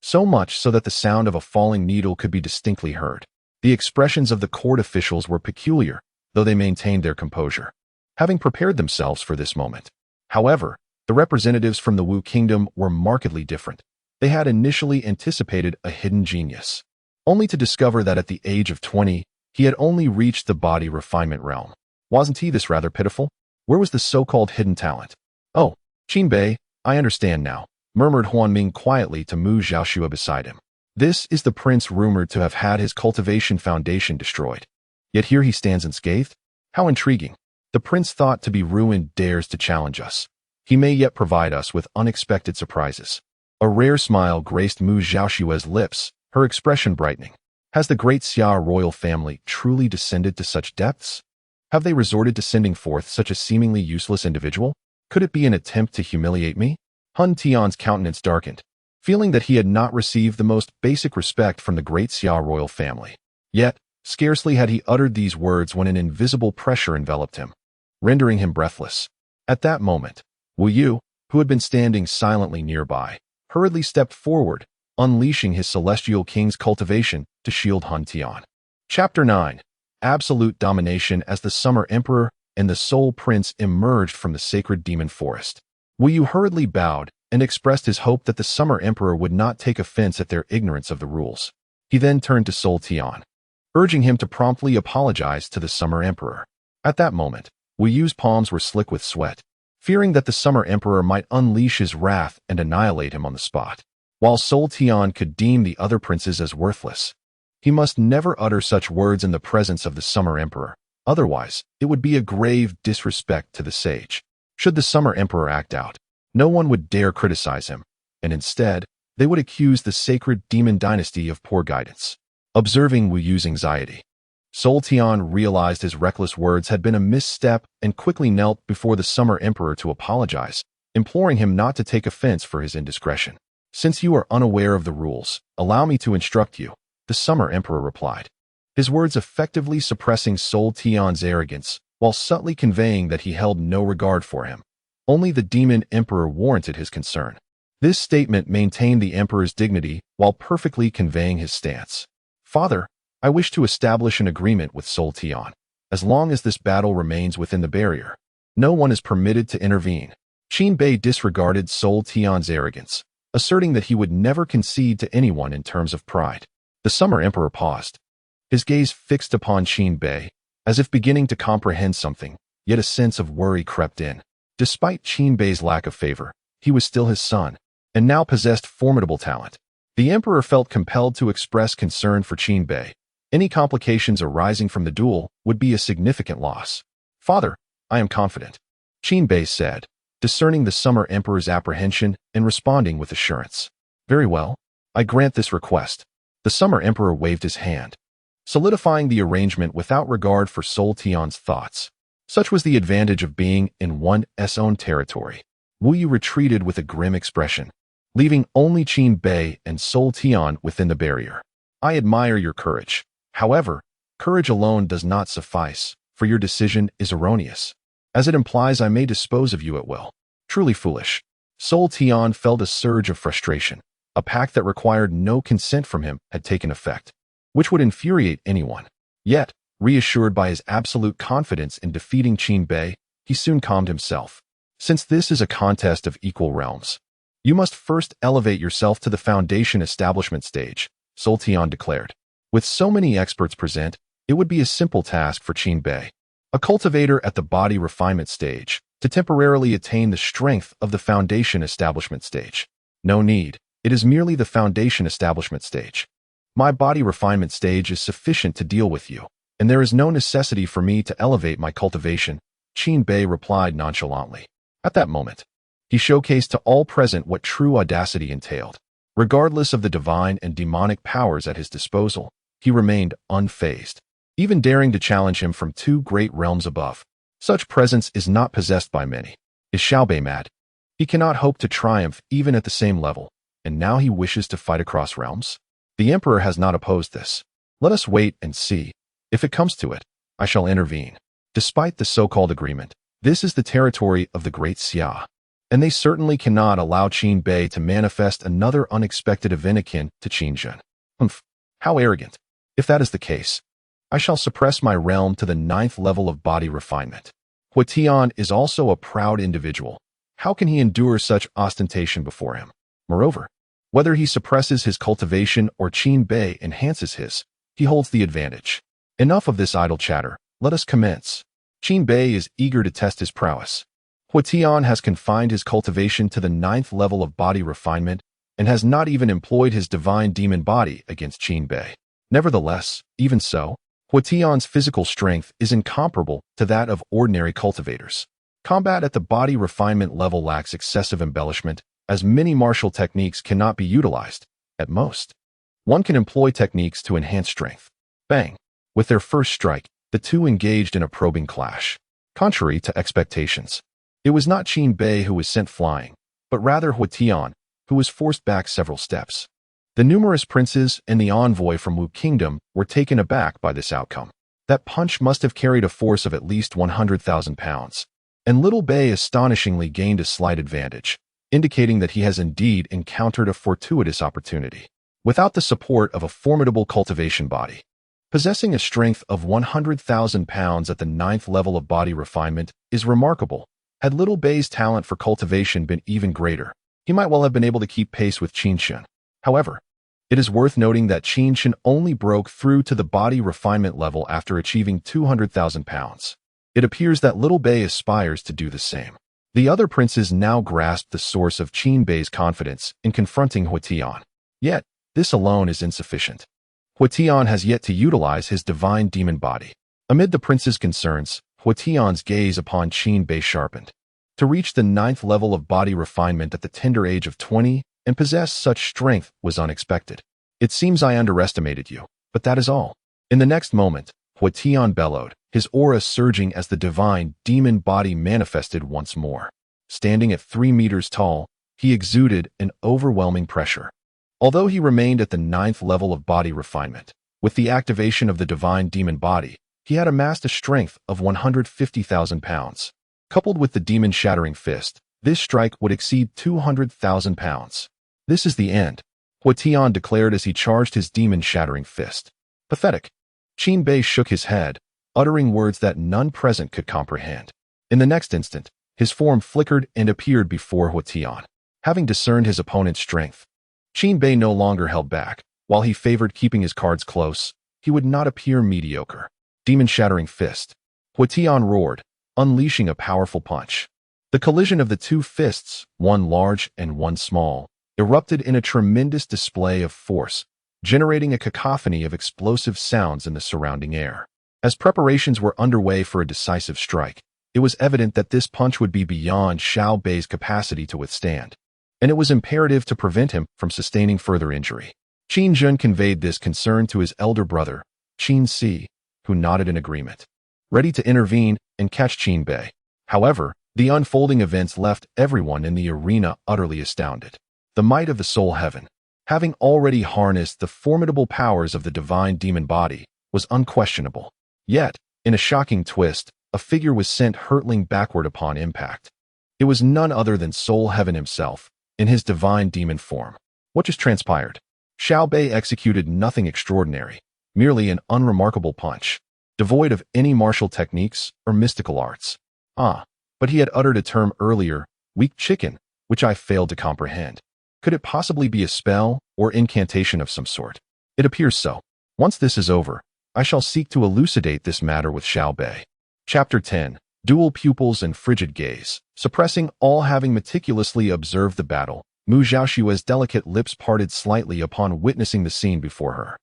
S1: so much so that the sound of a falling needle could be distinctly heard. The expressions of the court officials were peculiar, though they maintained their composure, having prepared themselves for this moment. However, the representatives from the Wu kingdom were markedly different. They had initially anticipated a hidden genius, only to discover that at the age of 20, he had only reached the body refinement realm. Wasn't he this rather pitiful? Where was the so-called hidden talent? Oh, Qin Bei, I understand now, murmured Huanming quietly to Mu Xiaoxue beside him. This is the prince rumored to have had his cultivation foundation destroyed. Yet here he stands unscathed? How intriguing. The prince thought to be ruined dares to challenge us. He may yet provide us with unexpected surprises. A rare smile graced Mu Xiaoxue's lips, her expression brightening. Has the great Xia royal family truly descended to such depths? Have they resorted to sending forth such a seemingly useless individual? Could it be an attempt to humiliate me? Hun Tian's countenance darkened, feeling that he had not received the most basic respect from the great Xia royal family. Yet, scarcely had he uttered these words when an invisible pressure enveloped him, rendering him breathless. At that moment, Wu Yu, who had been standing silently nearby, hurriedly stepped forward, unleashing his celestial king's cultivation to shield Hun Tian. Chapter 9. Absolute Domination. As the Summer Emperor and the Soul Prince emerged from the sacred demon forest, Wu Yu hurriedly bowed and expressed his hope that the Summer Emperor would not take offense at their ignorance of the rules. He then turned to Soul Tian, urging him to promptly apologize to the Summer Emperor. At that moment, Wu Yu's palms were slick with sweat, fearing that the Summer Emperor might unleash his wrath and annihilate him on the spot. While Soul Tian could deem the other princes as worthless, he must never utter such words in the presence of the Summer Emperor. Otherwise, it would be a grave disrespect to the sage. Should the Summer Emperor act out, no one would dare criticize him, and instead, they would accuse the sacred demon dynasty of poor guidance. Observing Wu Yu's anxiety, Soul Tian realized his reckless words had been a misstep and quickly knelt before the Summer Emperor to apologize, imploring him not to take offense for his indiscretion. Since you are unaware of the rules, allow me to instruct you, the Summer Emperor replied, his words effectively suppressing Soul Tian's arrogance while subtly conveying that he held no regard for him. Only the Demon Emperor warranted his concern. This statement maintained the Emperor's dignity while perfectly conveying his stance. Father, I wish to establish an agreement with Soul Tian. As long as this battle remains within the barrier, no one is permitted to intervene. Qin Bei disregarded Soul Tian's arrogance, asserting that he would never concede to anyone in terms of pride. The Summer Emperor paused, his gaze fixed upon Qin Bei, as if beginning to comprehend something, yet a sense of worry crept in. Despite Qin Bei's lack of favor, he was still his son, and now possessed formidable talent. The Emperor felt compelled to express concern for Qin Bei. Any complications arising from the duel would be a significant loss. Father, I am confident, Qin Bei said, discerning the Summer Emperor's apprehension and responding with assurance. Very well, I grant this request. The Summer Emperor waved his hand, solidifying the arrangement without regard for Soul Tian's thoughts. Such was the advantage of being in one's own territory. Wu Yu retreated with a grim expression, leaving only Qin Bei and Soul Tian within the barrier. I admire your courage. However, courage alone does not suffice, for your decision is erroneous, as it implies I may dispose of you at will. Truly foolish. Soul Tian felt a surge of frustration. A pact that required no consent from him had taken effect, which would infuriate anyone. Yet, reassured by his absolute confidence in defeating Qin Bei, he soon calmed himself. Since this is a contest of equal realms, you must first elevate yourself to the foundation establishment stage, Soul Tian declared. With so many experts present, it would be a simple task for Qin Bei, a cultivator at the body refinement stage, to temporarily attain the strength of the foundation establishment stage. No need, it is merely the foundation establishment stage. My body refinement stage is sufficient to deal with you, and there is no necessity for me to elevate my cultivation, Qin Bei replied nonchalantly. At that moment, he showcased to all present what true audacity entailed. Regardless of the divine and demonic powers at his disposal, he remained unfazed, even daring to challenge him from two great realms above. Such presence is not possessed by many. Is Xiaobei mad? He cannot hope to triumph even at the same level, and now he wishes to fight across realms? The Emperor has not opposed this. Let us wait and see. If it comes to it, I shall intervene. Despite the so-called agreement, this is the territory of the Great Xia, and they certainly cannot allow Qin Bei to manifest another unexpected event akin to Qin Zhen. Humph, how arrogant. If that is the case, I shall suppress my realm to the 9th level of body refinement. Huatian is also a proud individual. How can he endure such ostentation before him? Moreover, whether he suppresses his cultivation or Qin Bei enhances his, he holds the advantage. Enough of this idle chatter, let us commence. Qin Bei is eager to test his prowess. Huatian has confined his cultivation to the 9th level of body refinement and has not even employed his divine demon body against Qin Bei. Nevertheless, even so, Huatian's physical strength is incomparable to that of ordinary cultivators. Combat at the body refinement level lacks excessive embellishment, as many martial techniques cannot be utilized. At most, one can employ techniques to enhance strength. Bang! With their first strike, the two engaged in a probing clash. Contrary to expectations, it was not Qin Bei who was sent flying, but rather Huatian, who was forced back several steps. The numerous princes and the envoy from Wu Kingdom were taken aback by this outcome. That punch must have carried a force of at least 100,000 pounds, and little Bei astonishingly gained a slight advantage, indicating that he has indeed encountered a fortuitous opportunity. Without the support of a formidable cultivation body, possessing a strength of 100,000 pounds at the 9th level of body refinement is remarkable. Had little Bei's talent for cultivation been even greater, he might well have been able to keep pace with Qin Shen. However, it is worth noting that Qin Shen only broke through to the body refinement level after achieving 200,000 pounds. It appears that little Bei aspires to do the same. The other princes now grasped the source of Qin Bei's confidence in confronting Huatian. Yet, this alone is insufficient. Huatian has yet to utilize his divine demon body. Amid the prince's concerns, Huatian's gaze upon Qin Bei sharpened. To reach the 9th level of body refinement at the tender age of 20 and possess such strength was unexpected. It seems I underestimated you, but that is all. In the next moment, Huatian bellowed, his aura surging as the divine demon body manifested once more. Standing at 3 meters tall, he exuded an overwhelming pressure. Although he remained at the 9th level of body refinement, with the activation of the divine demon body, he had amassed a strength of 150,000 pounds. Coupled with the demon-shattering fist, this strike would exceed 200,000 pounds. This is the end, Huatian declared as he charged his demon-shattering fist. Pathetic. Qin Bei shook his head, uttering words that none present could comprehend. In the next instant, his form flickered and appeared before Huatian. Having discerned his opponent's strength, Qin Bei no longer held back. While he favored keeping his cards close, he would not appear mediocre. Demon-shattering fist. Huatian roared, unleashing a powerful punch. The collision of the two fists, one large and one small, erupted in a tremendous display of force, generating a cacophony of explosive sounds in the surrounding air. As preparations were underway for a decisive strike, it was evident that this punch would be beyond Xiao Bei's capacity to withstand, and it was imperative to prevent him from sustaining further injury. Qin Zhen conveyed this concern to his elder brother, Qin Si, who nodded in agreement, ready to intervene and catch Qin Bei. However, the unfolding events left everyone in the arena utterly astounded. The might of the soul heaven, having already harnessed the formidable powers of the divine demon body, was unquestionable. Yet, in a shocking twist, a figure was sent hurtling backward upon impact. It was none other than Soul Heaven himself, in his divine demon form. What just transpired? Xiao Bei executed nothing extraordinary, merely an unremarkable punch, devoid of any martial techniques or mystical arts. But he had uttered a term earlier, weak chicken, which I failed to comprehend. Could it possibly be a spell or incantation of some sort? It appears so. Once this is over, I shall seek to elucidate this matter with Xiao Bei. Chapter 10. Dual Pupils and Frigid Gaze. Suppressing all, having meticulously observed the battle, Mu Zhaoxue's delicate lips parted slightly upon witnessing the scene before her.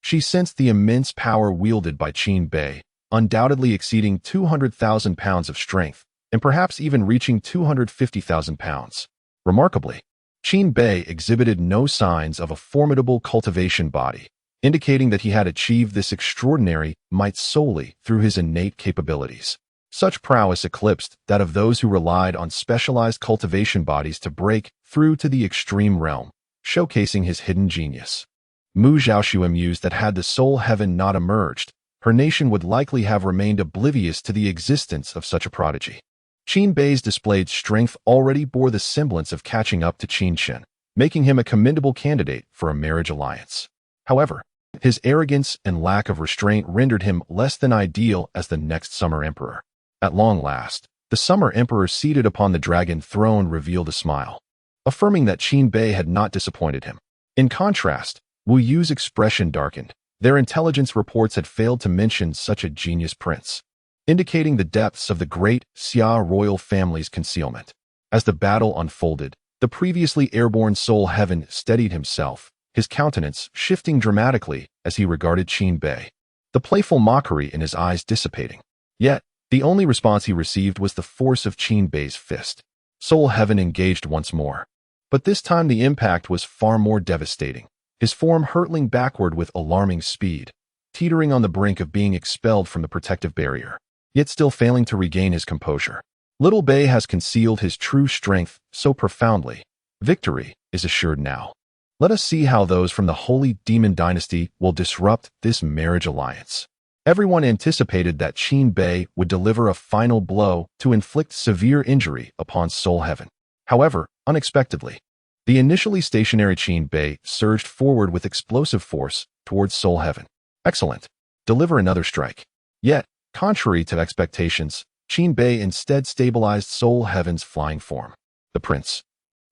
S1: She sensed the immense power wielded by Qin Bei, undoubtedly exceeding 200,000 pounds of strength, and perhaps even reaching 250,000 pounds. Remarkably, Qin Bei exhibited no signs of a formidable cultivation body, indicating that he had achieved this extraordinary might solely through his innate capabilities. Such prowess eclipsed that of those who relied on specialized cultivation bodies to break through to the extreme realm, showcasing his hidden genius. Mu Zhaoxuan mused that had the soul heaven not emerged, her nation would likely have remained oblivious to the existence of such a prodigy. Qin Bei's displayed strength already bore the semblance of catching up to Qin Shen, making him a commendable candidate for a marriage alliance. However, his arrogance and lack of restraint rendered him less than ideal as the next Summer Emperor. At long last, the Summer Emperor seated upon the dragon throne revealed a smile, affirming that Qin Bei had not disappointed him. In contrast, Wu Yu's expression darkened. Their intelligence reports had failed to mention such a genius prince, indicating the depths of the great Xia royal family's concealment. As the battle unfolded, the previously airborne soul heaven steadied himself, his countenance shifting dramatically as he regarded Qin Bei, the playful mockery in his eyes dissipating. Yet, the only response he received was the force of Qin Bei's fist. Soul heaven engaged once more. But this time the impact was far more devastating, his form hurtling backward with alarming speed, teetering on the brink of being expelled from the protective barrier, yet still failing to regain his composure. Little Bei has concealed his true strength so profoundly. Victory is assured now. Let us see how those from the Holy Demon Dynasty will disrupt this marriage alliance. Everyone anticipated that Qin Bei would deliver a final blow to inflict severe injury upon Soul Heaven. However, unexpectedly, the initially stationary Qin Bei surged forward with explosive force towards Soul Heaven. Excellent. Deliver another strike. Yet, contrary to expectations, Qin Bei instead stabilized Soul Heaven's flying form. The prince.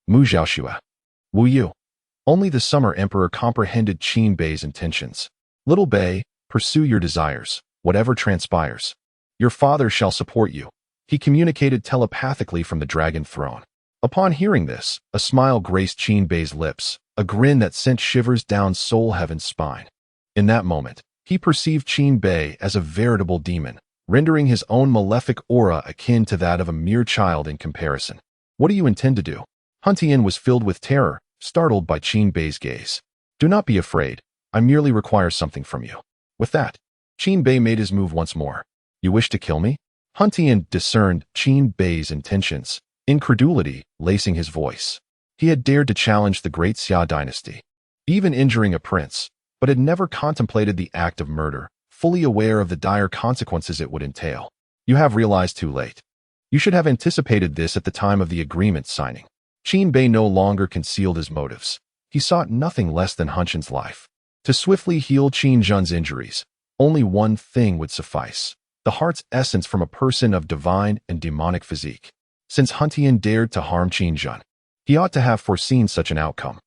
S1: Mu Zhaoxue. Wu Yu. Only the Summer Emperor comprehended Qin Bei's intentions. Little Bei, pursue your desires, whatever transpires. Your father shall support you, he communicated telepathically from the dragon throne. Upon hearing this, a smile graced Qin Bei's lips, a grin that sent shivers down Soul Heaven's spine. In that moment, he perceived Qin Bei as a veritable demon, rendering his own malefic aura akin to that of a mere child in comparison. What do you intend to do? Han Tian was filled with terror, startled by Qin Bei's gaze. Do not be afraid, I merely require something from you. With that, Qin Bei made his move once more. You wish to kill me? Han Tian discerned Qin Bei's intentions, incredulity lacing his voice. He had dared to challenge the great Xia dynasty, even injuring a prince, but had never contemplated the act of murder, fully aware of the dire consequences it would entail. You have realized too late. You should have anticipated this at the time of the agreement signing. Qin Bei no longer concealed his motives. He sought nothing less than Han Tian's life. To swiftly heal Qin Zhen's injuries, only one thing would suffice: the heart's essence from a person of divine and demonic physique. Since Han Tian dared to harm Qin Zhen, he ought to have foreseen such an outcome.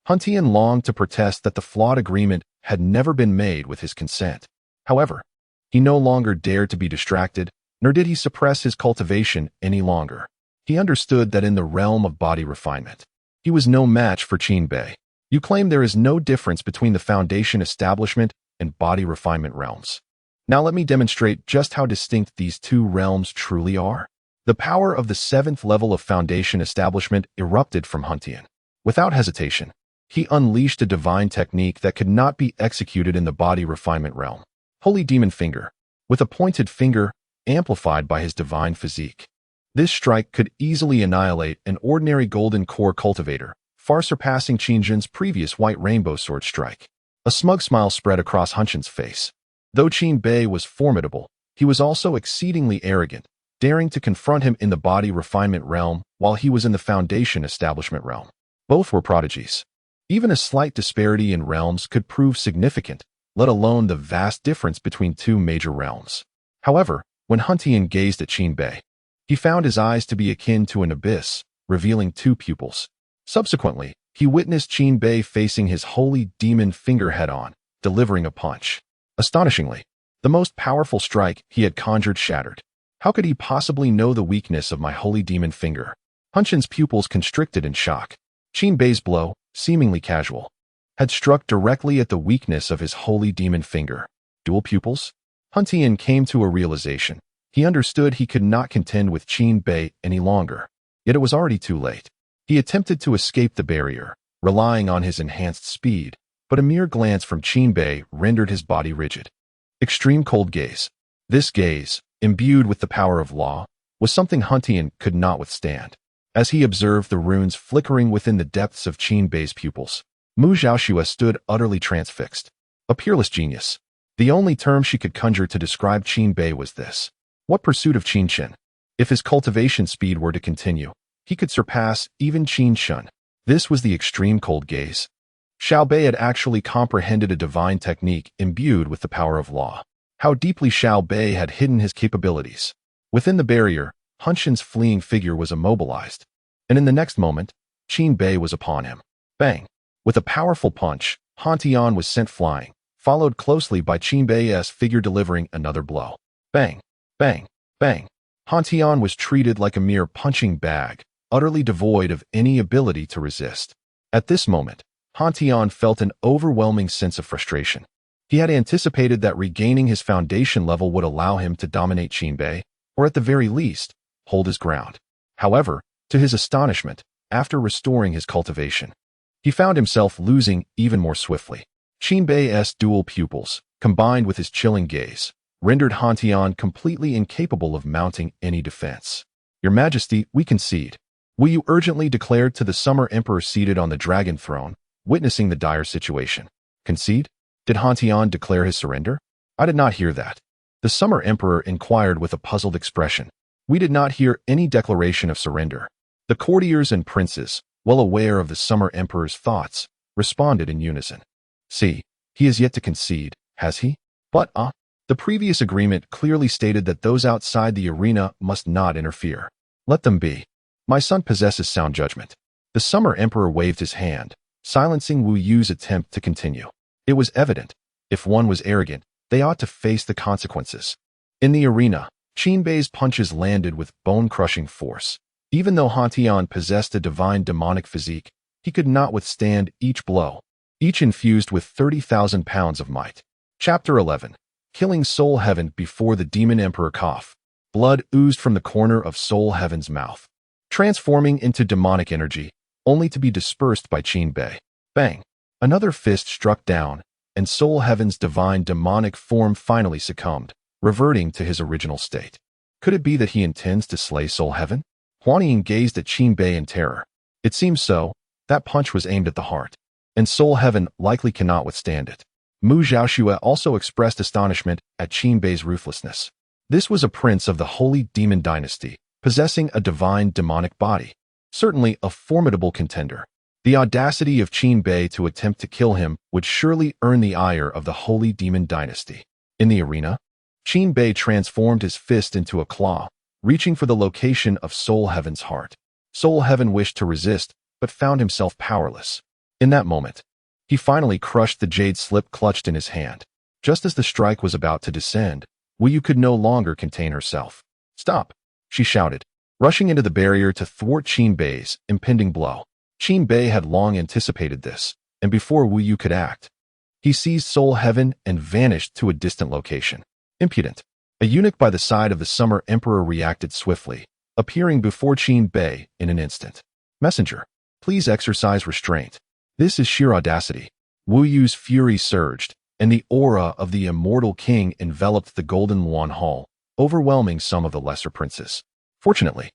S1: Han Tian longed to protest that the flawed agreement had never been made with his consent. However, he no longer dared to be distracted, nor did he suppress his cultivation any longer. He understood that in the realm of body refinement, he was no match for Qin Bei. You claim there is no difference between the foundation establishment and body refinement realms. Now let me demonstrate just how distinct these two realms truly are. The power of the 7th level of foundation establishment erupted from Han Tian. Without hesitation, he unleashed a divine technique that could not be executed in the body refinement realm. Holy Demon Finger, with a pointed finger amplified by his divine physique. This strike could easily annihilate an ordinary golden core cultivator, far surpassing Qin Zhen's previous white rainbow sword strike. A smug smile spread across Han Tian's face. Though Qin Bei was formidable, he was also exceedingly arrogant, daring to confront him in the body refinement realm while he was in the foundation establishment realm. Both were prodigies. Even a slight disparity in realms could prove significant, let alone the vast difference between two major realms. However, when Han Tian gazed at Qin Bei, he found his eyes to be akin to an abyss, revealing two pupils. Subsequently, he witnessed Qin Bei facing his holy demon finger head-on, delivering a punch. Astonishingly, the most powerful strike he had conjured shattered. How could he possibly know the weakness of my holy demon finger? Han Tian's pupils constricted in shock. Qin Bei's blow, seemingly casual, had struck directly at the weakness of his holy demon finger. Dual pupils? Han Tian came to a realization. He understood he could not contend with Qin Bei any longer. Yet it was already too late. He attempted to escape the barrier, relying on his enhanced speed, but a mere glance from Qin Bei rendered his body rigid. Extreme cold gaze. This gaze, imbued with the power of law, was something Han Tian could not withstand. As he observed the runes flickering within the depths of Qin Bei's pupils, Mu Zhaoxue stood utterly transfixed. A peerless genius. The only term she could conjure to describe Qin Bei was this. What pursuit of Qin Shen? If his cultivation speed were to continue, he could surpass even Qin Shun. This was the extreme cold gaze. Xiao Bei had actually comprehended a divine technique imbued with the power of law. How deeply Xiao Bei had hidden his capabilities. Within the barrier, Han Shen's fleeing figure was immobilized, and in the next moment, Qin Bei was upon him. Bang! With a powerful punch, Han Tian was sent flying, followed closely by Qin Bei's figure delivering another blow. Bang! Bang! Bang! Han Tian was treated like a mere punching bag, utterly devoid of any ability to resist. At this moment, Han Tian felt an overwhelming sense of frustration. He had anticipated that regaining his foundation level would allow him to dominate Qin Bei, or at the very least, hold his ground. However, to his astonishment, after restoring his cultivation, he found himself losing even more swiftly. Qin Bei's dual pupils, combined with his chilling gaze, rendered Han Tian completely incapable of mounting any defense. Your Majesty, we concede. Wu Yu urgently declared to the Summer Emperor seated on the dragon throne, witnessing the dire situation. Concede? Did Han Tian declare his surrender? I did not hear that. The Summer Emperor inquired with a puzzled expression. We did not hear any declaration of surrender. The courtiers and princes, well aware of the Summer Emperor's thoughts, responded in unison. See, he is yet to concede, has he? But, the previous agreement clearly stated that those outside the arena must not interfere. Let them be. My son possesses sound judgment. The Summer Emperor waved his hand, silencing Wu Yu's attempt to continue. It was evident, if one was arrogant, they ought to face the consequences. In the arena, Qin Bei's punches landed with bone-crushing force. Even though Han Tian possessed a divine demonic physique, he could not withstand each blow, each infused with 30,000 pounds of might. Chapter 11. Killing Soul Heaven before the Demon Emperor cough. Blood oozed from the corner of Soul Heaven's mouth, transforming into demonic energy, only to be dispersed by Qin Bei. Bang! Another fist struck down, and Soul Heaven's divine demonic form finally succumbed, reverting to his original state. Could it be that he intends to slay Soul Heaven? Huan gazed at Qin Bei in terror. It seems so. That punch was aimed at the heart, and Soul Heaven likely cannot withstand it. Mu Zhaoxue also expressed astonishment at Qin Bei's ruthlessness. This was a prince of the Holy Demon Dynasty, possessing a divine demonic body. Certainly a formidable contender. The audacity of Qin Bei to attempt to kill him would surely earn the ire of the Holy Demon Dynasty. In the arena, Qin Bei transformed his fist into a claw, reaching for the location of Soul Heaven's heart. Soul Heaven wished to resist, but found himself powerless. In that moment, he finally crushed the jade slip clutched in his hand. Just as the strike was about to descend, Wu Yu could no longer contain herself. Stop, she shouted, rushing into the barrier to thwart Qin Bei's impending blow. Qin Bei had long anticipated this, and before Wu Yu could act, he seized Soul Heaven and vanished to a distant location. Impudent. A eunuch by the side of the Summer Emperor reacted swiftly, appearing before Qin Bei in an instant. Messenger, please exercise restraint. This is sheer audacity. Wu Yu's fury surged, and the aura of the immortal king enveloped the Golden Luan Hall, overwhelming some of the lesser princes. Fortunately,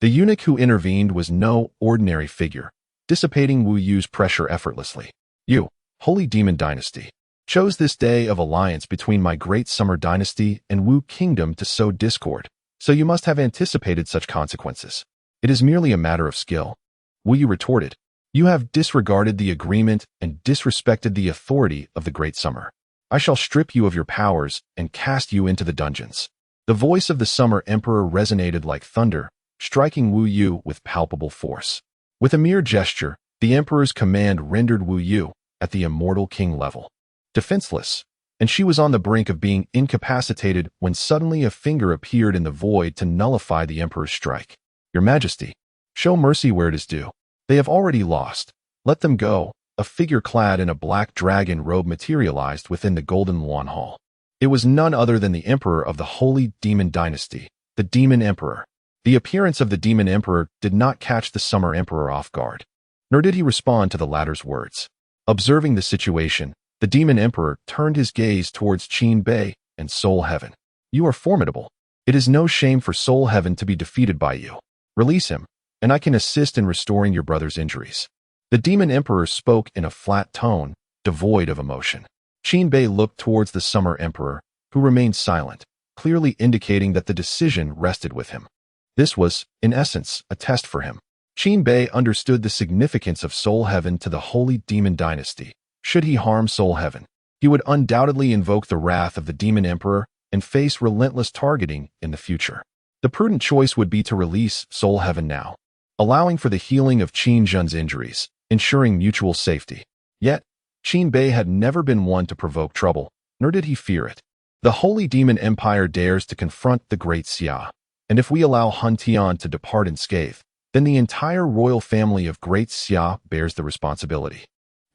S1: the eunuch who intervened was no ordinary figure, dissipating Wu Yu's pressure effortlessly. You, Holy Demon Dynasty, chose this day of alliance between my great Summer Dynasty and Wu Kingdom to sow discord, so you must have anticipated such consequences. It is merely a matter of skill. Wu Yu retorted. You have disregarded the agreement and disrespected the authority of the Great Summer. I shall strip you of your powers and cast you into the dungeons. The voice of the Summer Emperor resonated like thunder, striking Wu Yu with palpable force. With a mere gesture, the Emperor's command rendered Wu Yu, at the Immortal King level, defenseless, and she was on the brink of being incapacitated when suddenly a finger appeared in the void to nullify the Emperor's strike. Your Majesty, show mercy where it is due. They have already lost. Let them go. A figure clad in a black dragon robe materialized within the Golden Luan Hall. It was none other than the Emperor of the Holy Demon Dynasty, the Demon Emperor. The appearance of the Demon Emperor did not catch the Summer Emperor off guard, nor did he respond to the latter's words. Observing the situation, the Demon Emperor turned his gaze towards Qin Bei and Soul Heaven. You are formidable. It is no shame for Soul Heaven to be defeated by you. Release him, and I can assist in restoring your brother's injuries. The demon emperor spoke in a flat tone, devoid of emotion. Qin Bei looked towards the summer emperor, who remained silent, clearly indicating that the decision rested with him. This was, in essence, a test for him. Qin Bei understood the significance of Soul Heaven to the Holy Demon Dynasty. Should he harm Soul Heaven, he would undoubtedly invoke the wrath of the demon emperor and face relentless targeting in the future. The prudent choice would be to release Soul Heaven now, allowing for the healing of Qin Zhen's injuries, ensuring mutual safety. Yet, Qin Bei had never been one to provoke trouble, nor did he fear it. The Holy Demon Empire dares to confront the Great Xia, and if we allow Han Tian to depart unscathed, then the entire royal family of Great Xia bears the responsibility.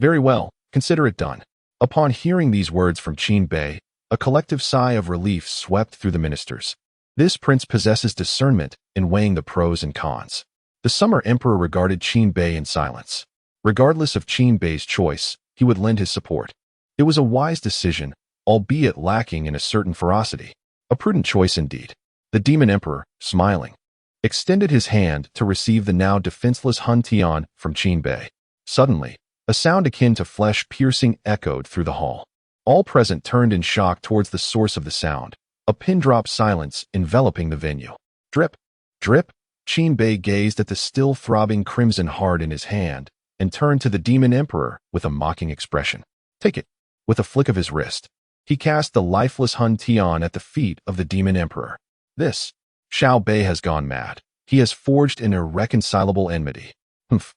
S1: Very well, consider it done. Upon hearing these words from Qin Bei, a collective sigh of relief swept through the ministers. This prince possesses discernment in weighing the pros and cons. The Summer Emperor regarded Qin Bei in silence. Regardless of Qin Bei's choice, he would lend his support. It was a wise decision, albeit lacking in a certain ferocity. A prudent choice indeed. The Demon Emperor, smiling, extended his hand to receive the now defenseless Han Tian from Qin Bei. Suddenly, a sound akin to flesh-piercing echoed through the hall. All present turned in shock towards the source of the sound, a pin-drop silence enveloping the venue. Drip, drip, Qin Bei gazed at the still throbbing crimson heart in his hand and turned to the Demon Emperor with a mocking expression. Take it. With a flick of his wrist, he cast the lifeless Han Tian at the feet of the Demon Emperor. This, Xiao Bei has gone mad. He has forged an irreconcilable enmity. Humph.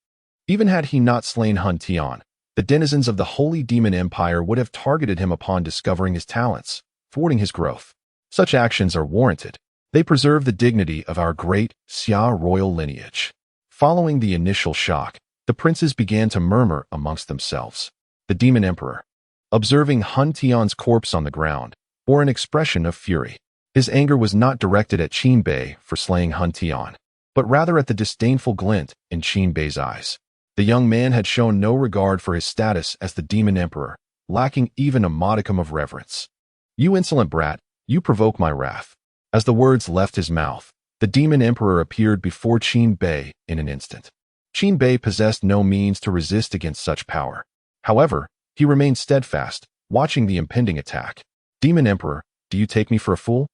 S1: Even had he not slain Han Tian, the denizens of the Holy Demon Empire would have targeted him upon discovering his talents, thwarting his growth. Such actions are warranted. They preserve the dignity of our great Xia royal lineage. Following the initial shock, the princes began to murmur amongst themselves. The Demon Emperor, observing Han Tian's corpse on the ground, bore an expression of fury. His anger was not directed at Qin Bei for slaying Han Tian, but rather at the disdainful glint in Qin Bei's eyes. The young man had shown no regard for his status as the Demon Emperor, lacking even a modicum of reverence. You insolent brat, you provoke my wrath. As the words left his mouth, the Demon Emperor appeared before Qin Bei in an instant. Qin Bei possessed no means to resist against such power. However, he remained steadfast, watching the impending attack. Demon Emperor, do you take me for a fool?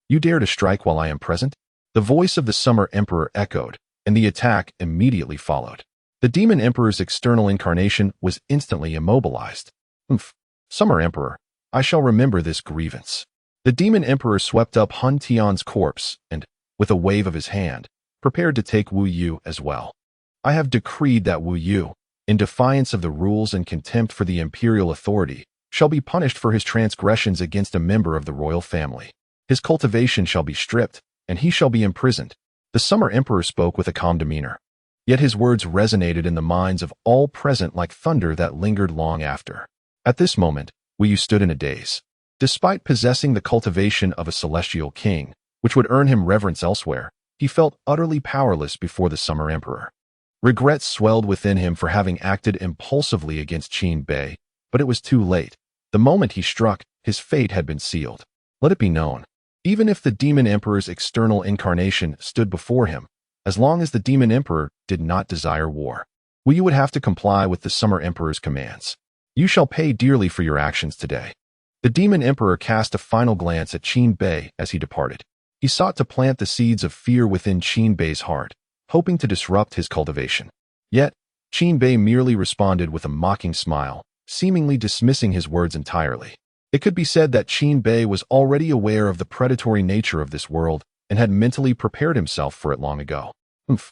S1: You dare to strike while I am present? The voice of the Summer Emperor echoed, and the attack immediately followed. The Demon Emperor's external incarnation was instantly immobilized. Humph. Summer Emperor, I shall remember this grievance. The Demon Emperor swept up Han Tian's corpse and, with a wave of his hand, prepared to take Wu Yu as well. I have decreed that Wu Yu, in defiance of the rules and contempt for the imperial authority, shall be punished for his transgressions against a member of the royal family. His cultivation shall be stripped, and he shall be imprisoned. The Summer Emperor spoke with a calm demeanor. Yet his words resonated in the minds of all present like thunder that lingered long after. At this moment, Wu Yu stood in a daze. Despite possessing the cultivation of a celestial king, which would earn him reverence elsewhere, he felt utterly powerless before the Summer Emperor. Regret swelled within him for having acted impulsively against Qin Bei, but it was too late. The moment he struck, his fate had been sealed. Let it be known, even if the Demon Emperor's external incarnation stood before him, as long as the Demon Emperor did not desire war, Wu Yu would have to comply with the Summer Emperor's commands. You shall pay dearly for your actions today. The Demon Emperor cast a final glance at Qin Bei as he departed. He sought to plant the seeds of fear within Qin Bei's heart, hoping to disrupt his cultivation. Yet, Qin Bei merely responded with a mocking smile, seemingly dismissing his words entirely. It could be said that Qin Bei was already aware of the predatory nature of this world and had mentally prepared himself for it long ago. Oomph.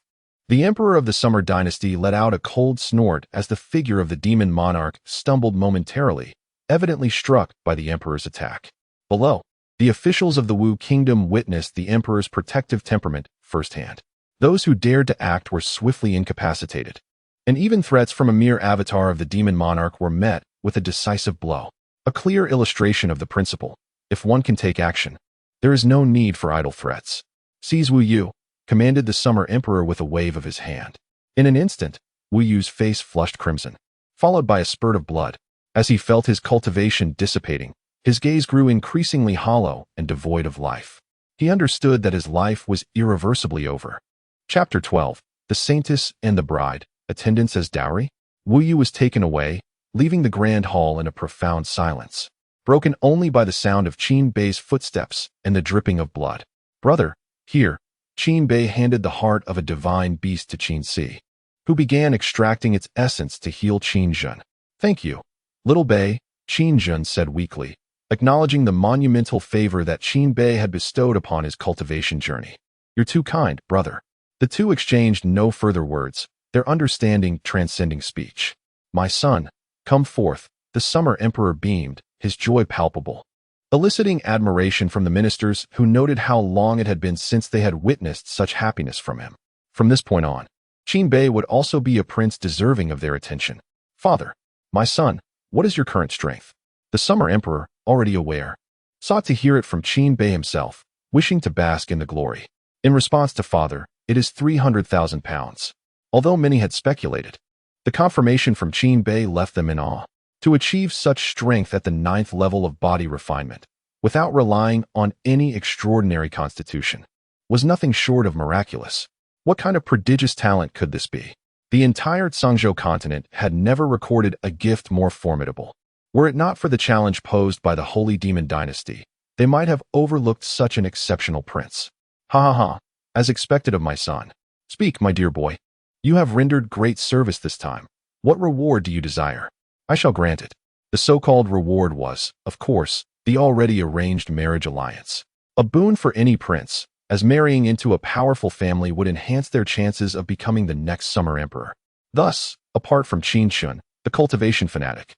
S1: The Emperor of the Summer Dynasty let out a cold snort as the figure of the demon monarch stumbled momentarily, evidently struck by the Emperor's attack. Below, the officials of the Wu Kingdom witnessed the Emperor's protective temperament firsthand. Those who dared to act were swiftly incapacitated, and even threats from a mere avatar of the demon monarch were met with a decisive blow. A clear illustration of the principle: if one can take action, there is no need for idle threats. Seize Wu Yu, commanded the Summer Emperor with a wave of his hand. In an instant, Wu Yu's face flushed crimson, followed by a spurt of blood. As he felt his cultivation dissipating, his gaze grew increasingly hollow and devoid of life. He understood that his life was irreversibly over. Chapter 12. The Saintess and the Bride, Attendance as Dowry? Wu Yu was taken away, leaving the grand hall in a profound silence, broken only by the sound of Qin Bei's footsteps and the dripping of blood. Brother, here, Qin Bei handed the heart of a divine beast to Qin Si, who began extracting its essence to heal Qin Zhen. Thank you, little Bei, Qin Zhen said weakly, acknowledging the monumental favor that Qin Bei had bestowed upon his cultivation journey. You're too kind, brother. The two exchanged no further words, their understanding transcending speech. My son, come forth, the Summer Emperor beamed, his joy palpable, eliciting admiration from the ministers who noted how long it had been since they had witnessed such happiness from him. From this point on, Qin Bei would also be a prince deserving of their attention. Father, my son, what is your current strength? The Summer Emperor, already aware, sought to hear it from Qin Bei himself, wishing to bask in the glory. In response to father, it is 300,000 pounds. Although many had speculated, the confirmation from Qin Bei left them in awe. To achieve such strength at the 9th level of body refinement, without relying on any extraordinary constitution, was nothing short of miraculous. What kind of prodigious talent could this be? The entire Zhangzhou continent had never recorded a gift more formidable. Were it not for the challenge posed by the Holy Demon Dynasty, they might have overlooked such an exceptional prince. Ha ha ha, as expected of my son. Speak, my dear boy. You have rendered great service this time. What reward do you desire? I shall grant it. The so-called reward was, of course, the already arranged marriage alliance. A boon for any prince, as marrying into a powerful family would enhance their chances of becoming the next Summer Emperor. Thus, apart from Qin Shun, the cultivation fanatic,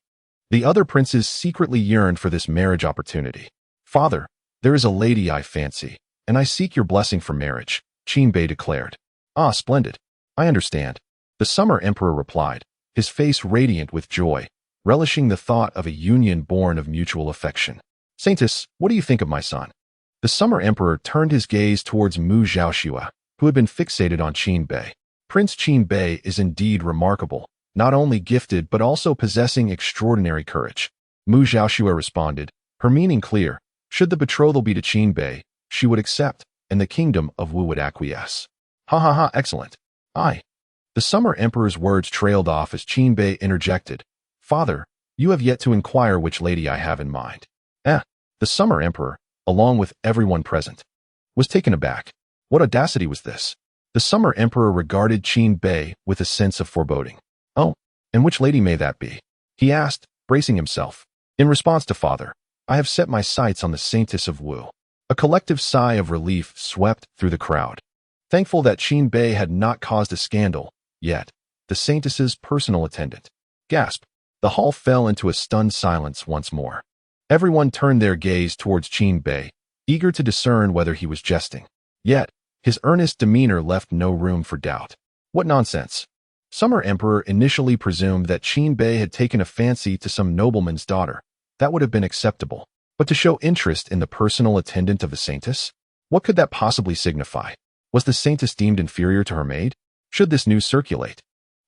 S1: the other princes secretly yearned for this marriage opportunity. Father, there is a lady I fancy, and I seek your blessing for marriage, Qin Bei declared. Ah, splendid. I understand. The Summer Emperor replied, his face radiant with joy, relishing the thought of a union born of mutual affection. Saintess, what do you think of my son? The Summer Emperor turned his gaze towards Mu Zhaoxue, who had been fixated on Qin Bei. Prince Qin Bei is indeed remarkable, not only gifted but also possessing extraordinary courage. Mu Zhaoxue responded, her meaning clear. Should the betrothal be to Qin Bei, she would accept, and the kingdom of Wu would acquiesce. Ha ha ha, excellent. Aye. The Summer Emperor's words trailed off as Qin Bei interjected. Father, you have yet to inquire which lady I have in mind. The Summer Emperor, along with everyone present, was taken aback. What audacity was this? The Summer Emperor regarded Qin Bei with a sense of foreboding. Oh, and which lady may that be? He asked, bracing himself. In response to father, I have set my sights on the Saintess of Wu. A collective sigh of relief swept through the crowd. Thankful that Qin Bei had not caused a scandal, yet, the Saintess's personal attendant. Gasp. The hall fell into a stunned silence once more. Everyone turned their gaze towards Qin Bei, eager to discern whether he was jesting. Yet, his earnest demeanor left no room for doubt. What nonsense! Summer Emperor initially presumed that Qin Bei had taken a fancy to some nobleman's daughter. That would have been acceptable. But to show interest in the personal attendant of the Saintess? What could that possibly signify? Was the Saintess deemed inferior to her maid? Should this news circulate,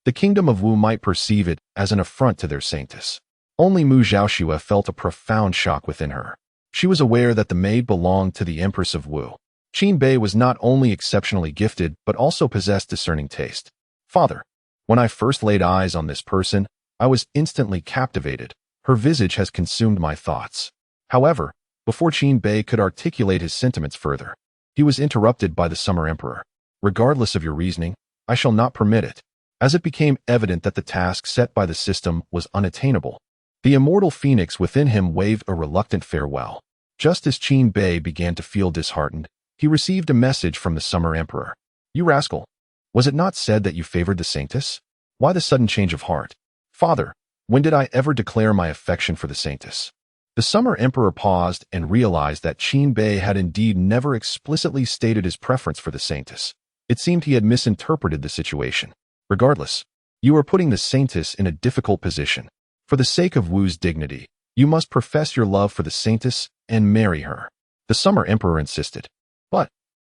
S1: the kingdom of Wu might perceive it as an affront to their Saintess. Only Mu Zhaoxue felt a profound shock within her. She was aware that the maid belonged to the Empress of Wu. Qin Bei was not only exceptionally gifted, but also possessed discerning taste. Father, when I first laid eyes on this person, I was instantly captivated. Her visage has consumed my thoughts. However, before Qin Bei could articulate his sentiments further, he was interrupted by the Summer Emperor. Regardless of your reasoning, I shall not permit it. As it became evident that the task set by the system was unattainable, the immortal phoenix within him waved a reluctant farewell. Just as Qin Bei began to feel disheartened, he received a message from the Summer Emperor. You rascal! Was it not said that you favored the Saintess? Why the sudden change of heart? Father, when did I ever declare my affection for the Saintess? The Summer Emperor paused and realized that Qin Bei had indeed never explicitly stated his preference for the Saintess. It seemed he had misinterpreted the situation. Regardless, you are putting the Saintess in a difficult position. For the sake of Wu's dignity, you must profess your love for the Saintess and marry her. The Summer Emperor insisted. But,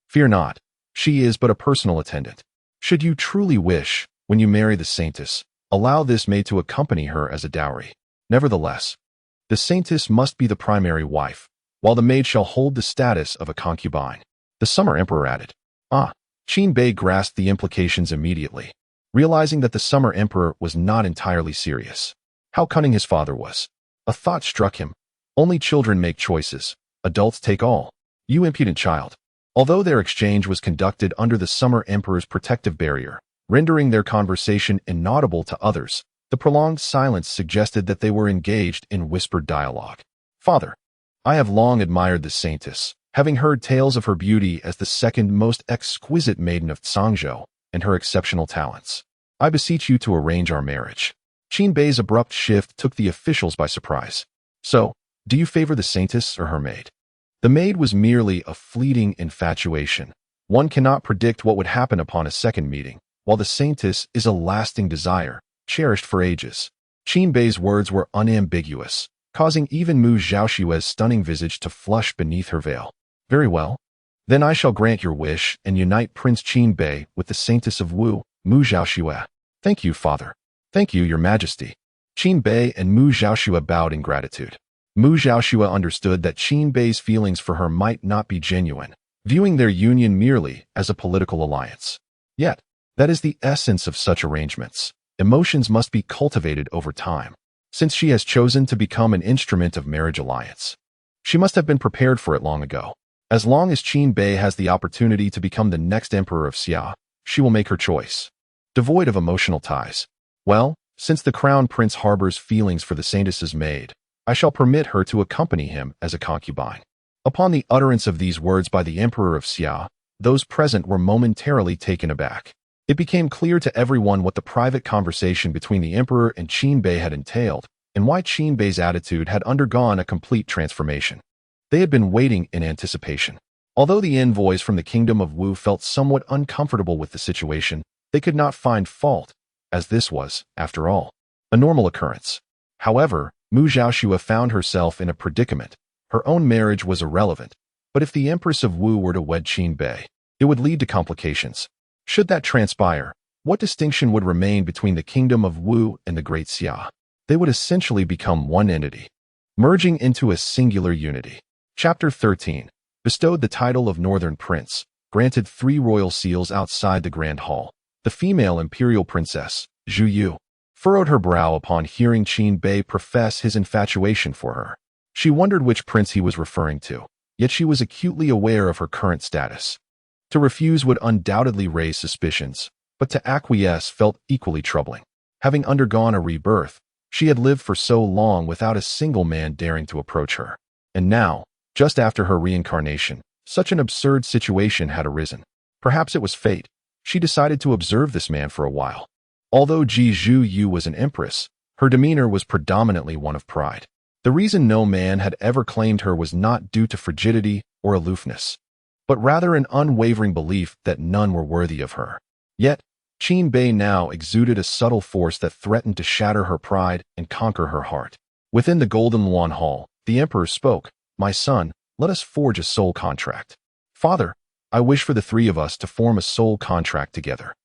S1: fear not, she is but a personal attendant. Should you truly wish, when you marry the Saintess, allow this maid to accompany her as a dowry. Nevertheless, the Saintess must be the primary wife, while the maid shall hold the status of a concubine. The Summer Emperor added. Qin Bei grasped the implications immediately. realizing that the Summer Emperor was not entirely serious. How cunning his father was. A thought struck him. Only children make choices. Adults take all. You impudent child. Although their exchange was conducted under the Summer Emperor's protective barrier, rendering their conversation inaudible to others, the prolonged silence suggested that they were engaged in whispered dialogue. Father, I have long admired the Saintess, having heard tales of her beauty as the second most exquisite maiden of Tsangzhou and her exceptional talents. I beseech you to arrange our marriage. Qin Bei's abrupt shift took the officials by surprise. So, do you favor the Saintess or her maid? The maid was merely a fleeting infatuation. One cannot predict what would happen upon a second meeting, while the Saintess is a lasting desire, cherished for ages. Qin Bei's words were unambiguous, causing even Mu Zhaoxue's stunning visage to flush beneath her veil. Very well. Then I shall grant your wish and unite Prince Qin Bei with the Saintess of Wu, Mu Zhaoxue. Thank you, Father. Thank you, Your Majesty. Qin Bei and Mu Zhaoxue bowed in gratitude. Mu Zhaoxue understood that Qin Bei's feelings for her might not be genuine, viewing their union merely as a political alliance. Yet, that is the essence of such arrangements. Emotions must be cultivated over time. Since she has chosen to become an instrument of marriage alliance, she must have been prepared for it long ago. As long as Qin Bei has the opportunity to become the next emperor of Xia, she will make her choice. Devoid of emotional ties. Well, since the crown prince harbors feelings for the Saintess's maid, I shall permit her to accompany him as a concubine. Upon the utterance of these words by the emperor of Xia, those present were momentarily taken aback. It became clear to everyone what the private conversation between the emperor and Qin Bei had entailed, and why Qin Bei's attitude had undergone a complete transformation. They had been waiting in anticipation. Although the envoys from the kingdom of Wu felt somewhat uncomfortable with the situation, they could not find fault, as this was, after all, a normal occurrence. However, Mu Zhaoxue found herself in a predicament. Her own marriage was irrelevant, but if the Empress of Wu were to wed Qin Bei, it would lead to complications. Should that transpire, what distinction would remain between the kingdom of Wu and the Great Xia? They would essentially become one entity, merging into a singular unity. Chapter 13. Bestowed the title of Northern Prince, granted 3 royal seals outside the Grand Hall. The female imperial princess, Zhu Yu, furrowed her brow upon hearing Qin Bei profess his infatuation for her. She wondered which prince he was referring to, yet she was acutely aware of her current status. To refuse would undoubtedly raise suspicions, but to acquiesce felt equally troubling. Having undergone a rebirth, she had lived for so long without a single man daring to approach her. And now, just after her reincarnation, such an absurd situation had arisen. Perhaps it was fate. She decided to observe this man for a while. Although Zhu Yu was an empress, her demeanor was predominantly one of pride. The reason no man had ever claimed her was not due to frigidity or aloofness, but rather an unwavering belief that none were worthy of her. Yet, Qin Bei now exuded a subtle force that threatened to shatter her pride and conquer her heart. Within the Golden Luan Hall, the emperor spoke, "My son, let us forge a soul contract." "Father, I wish for the 3 of us to form a soul contract together."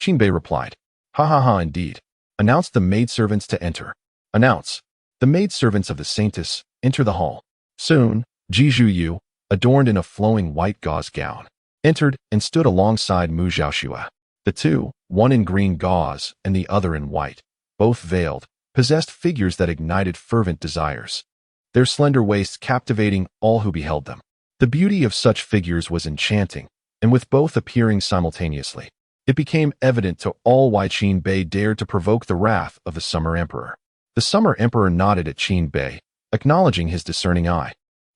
S1: Qin Bei replied, "Ha ha ha, indeed. Announce the maidservants to enter." Announce. The maidservants of the Saintess enter the hall. Soon, Zhu Yu, adorned in a flowing white gauze gown, entered and stood alongside Mu Zhaoxue. The two, one in green gauze and the other in white, both veiled, possessed figures that ignited fervent desires, their slender waists captivating all who beheld them. The beauty of such figures was enchanting, and with both appearing simultaneously, it became evident to all why Qin Bei dared to provoke the wrath of the Summer Emperor. The Summer Emperor nodded at Qin Bei, acknowledging his discerning eye,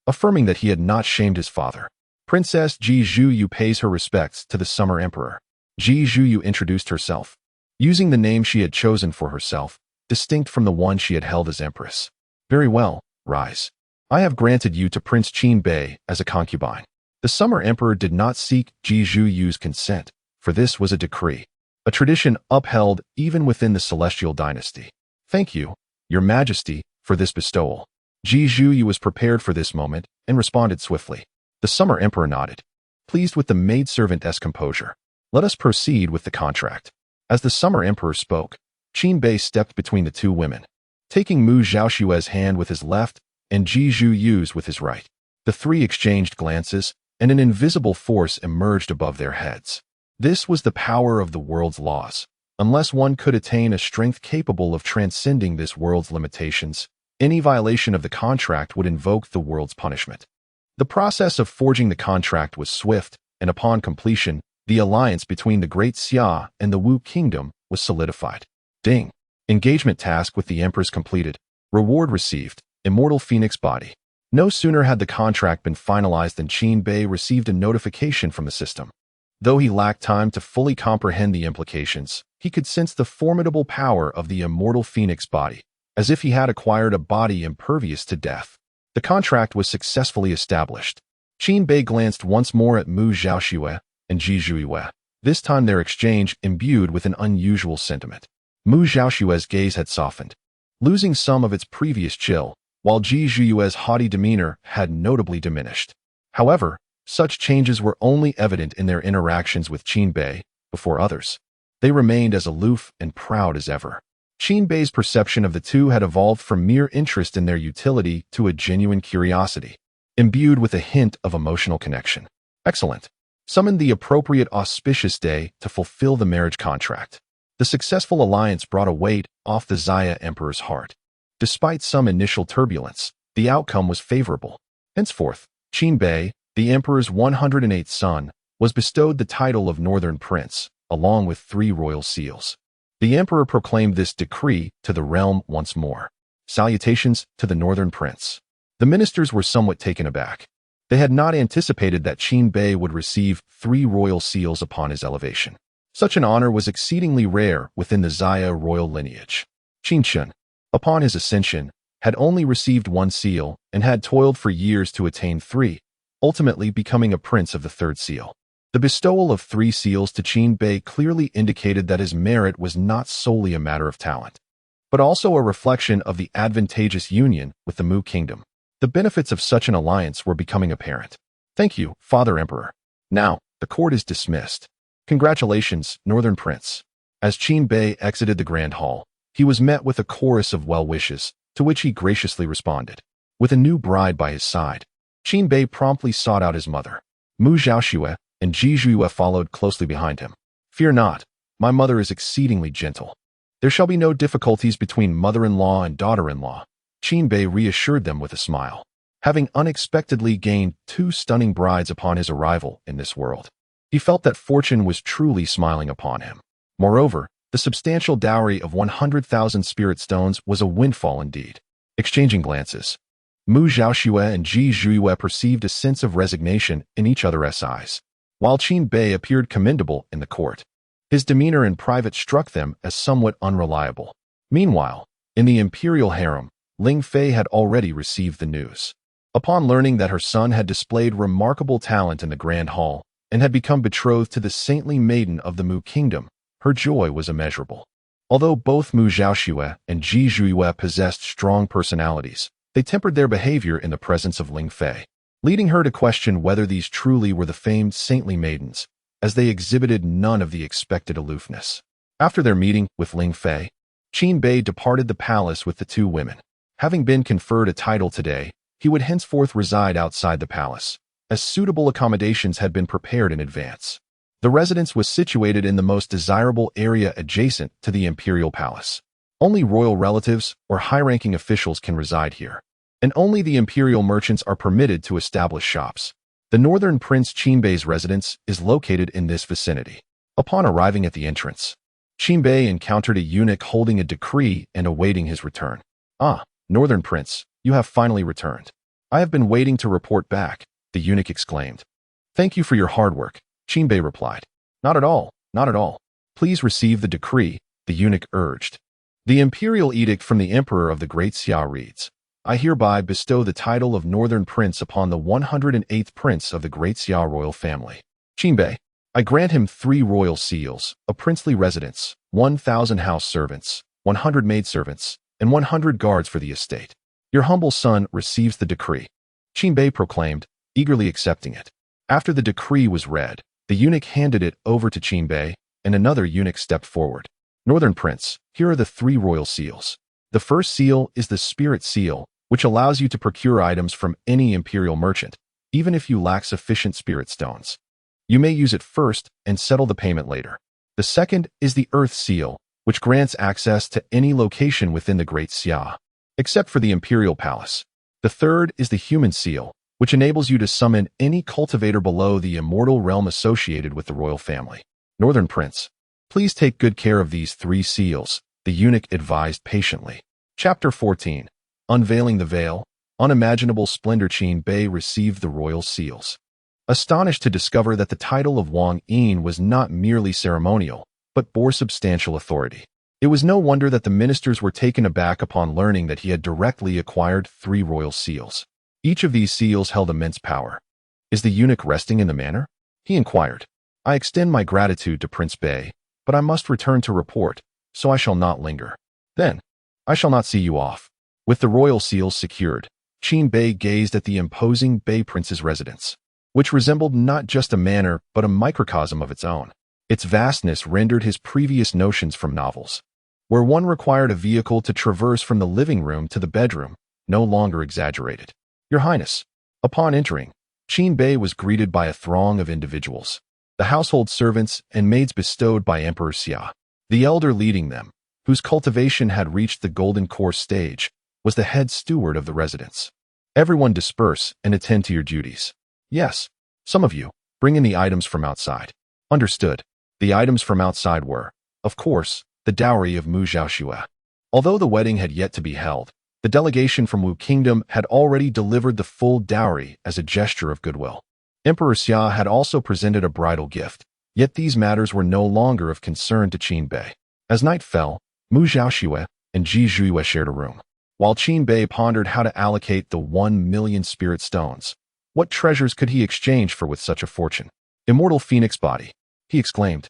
S1: affirming that he had not shamed his father. Princess Zhu Yu pays her respects to the Summer Emperor. Zhu Yu introduced herself, using the name she had chosen for herself, distinct from the one she had held as Empress. "Very well, rise. I have granted you to Prince Qin Bei as a concubine." The Summer Emperor did not seek Zhu Yu's consent, for this was a decree, a tradition upheld even within the Celestial Dynasty. "Thank you, Your Majesty, for this bestowal." Zhu Yu was prepared for this moment and responded swiftly. The Summer Emperor nodded, pleased with the maidservant's composure. "Let us proceed with the contract." As the Summer Emperor spoke, Qin Bei stepped between the 2 women, taking Mu Zhaoxue's hand with his left and Zhu Yu's with his right. The 3 exchanged glances, and an invisible force emerged above their heads. This was the power of the world's laws. Unless one could attain a strength capable of transcending this world's limitations, any violation of the contract would invoke the world's punishment. The process of forging the contract was swift, and upon completion, the alliance between the Great Xia and the Wu Kingdom was solidified. Ding! Engagement task with the Empress completed. Reward received. Immortal Phoenix Body. No sooner had the contract been finalized than Qin Bei received a notification from the system. Though he lacked time to fully comprehend the implications, he could sense the formidable power of the Immortal Phoenix Body, as if he had acquired a body impervious to death. The contract was successfully established. Qin Bei glanced once more at Mu Zhaoxue and Ji Zhuiyue, this time their exchange imbued with an unusual sentiment. Mu Zhaoxue's gaze had softened, losing some of its previous chill, while Ji Zhuiyue's haughty demeanor had notably diminished. However, such changes were only evident in their interactions with Qin Bei before others. They remained as aloof and proud as ever. Qin Bei's perception of the two had evolved from mere interest in their utility to a genuine curiosity, imbued with a hint of emotional connection. Excellent. Summon the appropriate auspicious day to fulfill the marriage contract. The successful alliance brought a weight off the Xia Emperor's heart. Despite some initial turbulence, the outcome was favorable. Henceforth, Qin Bei, the Emperor's 108th son, was bestowed the title of Northern Prince, along with 3 royal seals. The Emperor proclaimed this decree to the realm once more. Salutations to the Northern Prince. The ministers were somewhat taken aback. They had not anticipated that Qin Bei would receive 3 royal seals upon his elevation. Such an honor was exceedingly rare within the Xia royal lineage. Qin Shun, upon his ascension, had only received 1 seal and had toiled for years to attain 3, ultimately becoming a prince of the 3rd seal. The bestowal of 3 seals to Qin Bei clearly indicated that his merit was not solely a matter of talent, but also a reflection of the advantageous union with the Mu Kingdom. The benefits of such an alliance were becoming apparent. Thank you, Father Emperor. Now, the court is dismissed. Congratulations, Northern Prince. As Qin Bei exited the Grand Hall, he was met with a chorus of well wishes, to which he graciously responded. With a new bride by his side, Qin Bei promptly sought out his mother. Mu Zhaoxue and Ji Zhuiyue followed closely behind him. Fear not, my mother is exceedingly gentle. There shall be no difficulties between mother-in-law and daughter-in-law, Qin Bei reassured them with a smile, having unexpectedly gained 2 stunning brides upon his arrival in this world. He felt that fortune was truly smiling upon him. Moreover, the substantial dowry of 100,000 spirit stones was a windfall indeed. Exchanging glances, Mu Zhaoxue and Ji Zhuiyue perceived a sense of resignation in each other's eyes, while Qin Bei appeared commendable in the court. His demeanor in private struck them as somewhat unreliable. Meanwhile, in the imperial harem, Ling Fei had already received the news. Upon learning that her son had displayed remarkable talent in the Grand Hall and had become betrothed to the saintly maiden of the Mu Kingdom, her joy was immeasurable. Although both Mu Zhaoxue and Ji Zhuiyue possessed strong personalities, they tempered their behavior in the presence of Ling Fei, leading her to question whether these truly were the famed saintly maidens, as they exhibited none of the expected aloofness. After their meeting with Ling Fei, Qin Bei departed the palace with the 2 women. Having been conferred a title today, he would henceforth reside outside the palace, as suitable accommodations had been prepared in advance. The residence was situated in the most desirable area adjacent to the imperial palace. Only royal relatives or high-ranking officials can reside here, and only the imperial merchants are permitted to establish shops. The Northern Prince Qin Bei's residence is located in this vicinity. Upon arriving at the entrance, Qin Bei encountered a eunuch holding a decree and awaiting his return. Ah, Northern Prince, you have finally returned. I have been waiting to report back, the eunuch exclaimed. Thank you for your hard work, Qin Bei replied. Not at all, not at all. Please receive the decree, the eunuch urged. The imperial edict from the Emperor of the Great Xia reads, I hereby bestow the title of Northern Prince upon the 108th Prince of the Great Xia royal family. Qin Bei, I grant him 3 royal seals, a princely residence, 1,000 house servants, 100 maidservants, and 100 guards for the estate. Your humble son receives the decree, Qin Bei proclaimed, eagerly accepting it. After the decree was read, the eunuch handed it over to Qin Bei, and another eunuch stepped forward. Northern Prince, here are the 3 royal seals. The first seal is the Spirit Seal, which allows you to procure items from any imperial merchant, even if you lack sufficient spirit stones. You may use it first and settle the payment later. The second is the Earth Seal, which grants access to any location within the Great Xia, except for the Imperial Palace. The third is the Human Seal, which enables you to summon any cultivator below the immortal realm associated with the royal family. Northern Prince, please take good care of these 3 seals, the eunuch advised patiently. Chapter 14. Unveiling the Veil. Unimaginable splendor. Qin Bei received the royal seals, astonished to discover that the title of Wang Yin was not merely ceremonial, but bore substantial authority. It was no wonder that the ministers were taken aback upon learning that he had directly acquired 3 royal seals. Each of these seals held immense power. Is the eunuch resting in the manor? He inquired. I extend my gratitude to Prince Bei, but I must return to report, so I shall not linger. Then, I shall not see you off. With the royal seals secured, Qin Bei gazed at the imposing Bei Prince's residence, which resembled not just a manor but a microcosm of its own. Its vastness rendered his previous notions from novels, where one required a vehicle to traverse from the living room to the bedroom, no longer exaggerated. Your Highness. Upon entering, Qin Bei was greeted by a throng of individuals, the household servants and maids bestowed by Emperor Xia. The elder leading them, whose cultivation had reached the golden course stage, was the head steward of the residence. Everyone disperse and attend to your duties. Yes, some of you, bring in the items from outside. Understood. The items from outside were, of course, the dowry of Mu Zhaoxue. Although the wedding had yet to be held, the delegation from Wu Kingdom had already delivered the full dowry as a gesture of goodwill. Emperor Xia had also presented a bridal gift, yet these matters were no longer of concern to Qin Bei. As night fell, Mu Zhaoxue and Ji Zhuiyue shared a room. While Qin Bei pondered how to allocate the 1 million spirit stones, what treasures could he exchange for with such a fortune? Immortal Phoenix Body, he exclaimed.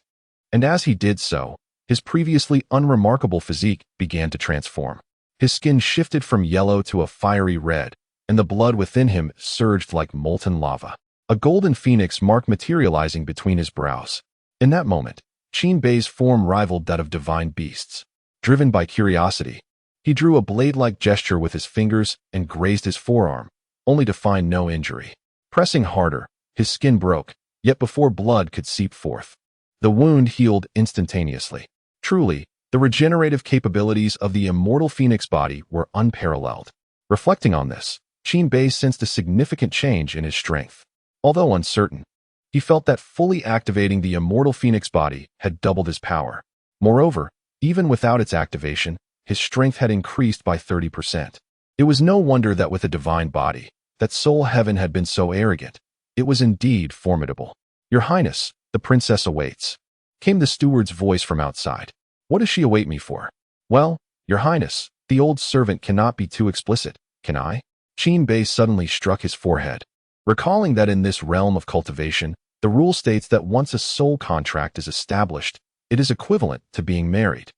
S1: And as he did so, his previously unremarkable physique began to transform. His skin shifted from yellow to a fiery red, and the blood within him surged like molten lava. A golden phoenix mark materializing between his brows. In that moment, Qin Bei's form rivaled that of divine beasts. Driven by curiosity, he drew a blade-like gesture with his fingers and grazed his forearm, only to find no injury. Pressing harder, his skin broke, yet before blood could seep forth, the wound healed instantaneously. Truly, the regenerative capabilities of the immortal phoenix body were unparalleled. Reflecting on this, Qin Bei sensed a significant change in his strength. Although uncertain, he felt that fully activating the immortal phoenix body had doubled his power. Moreover, even without its activation, his strength had increased by 30%. It was no wonder that with a divine body, that Soul Heaven had been so arrogant. It was indeed formidable. Your Highness, the princess awaits, came the steward's voice from outside. What does she await me for? Well, Your Highness, the old servant cannot be too explicit, can I? Qin Bei suddenly struck his forehead, recalling that in this realm of cultivation, the rule states that once a soul contract is established, it is equivalent to being married,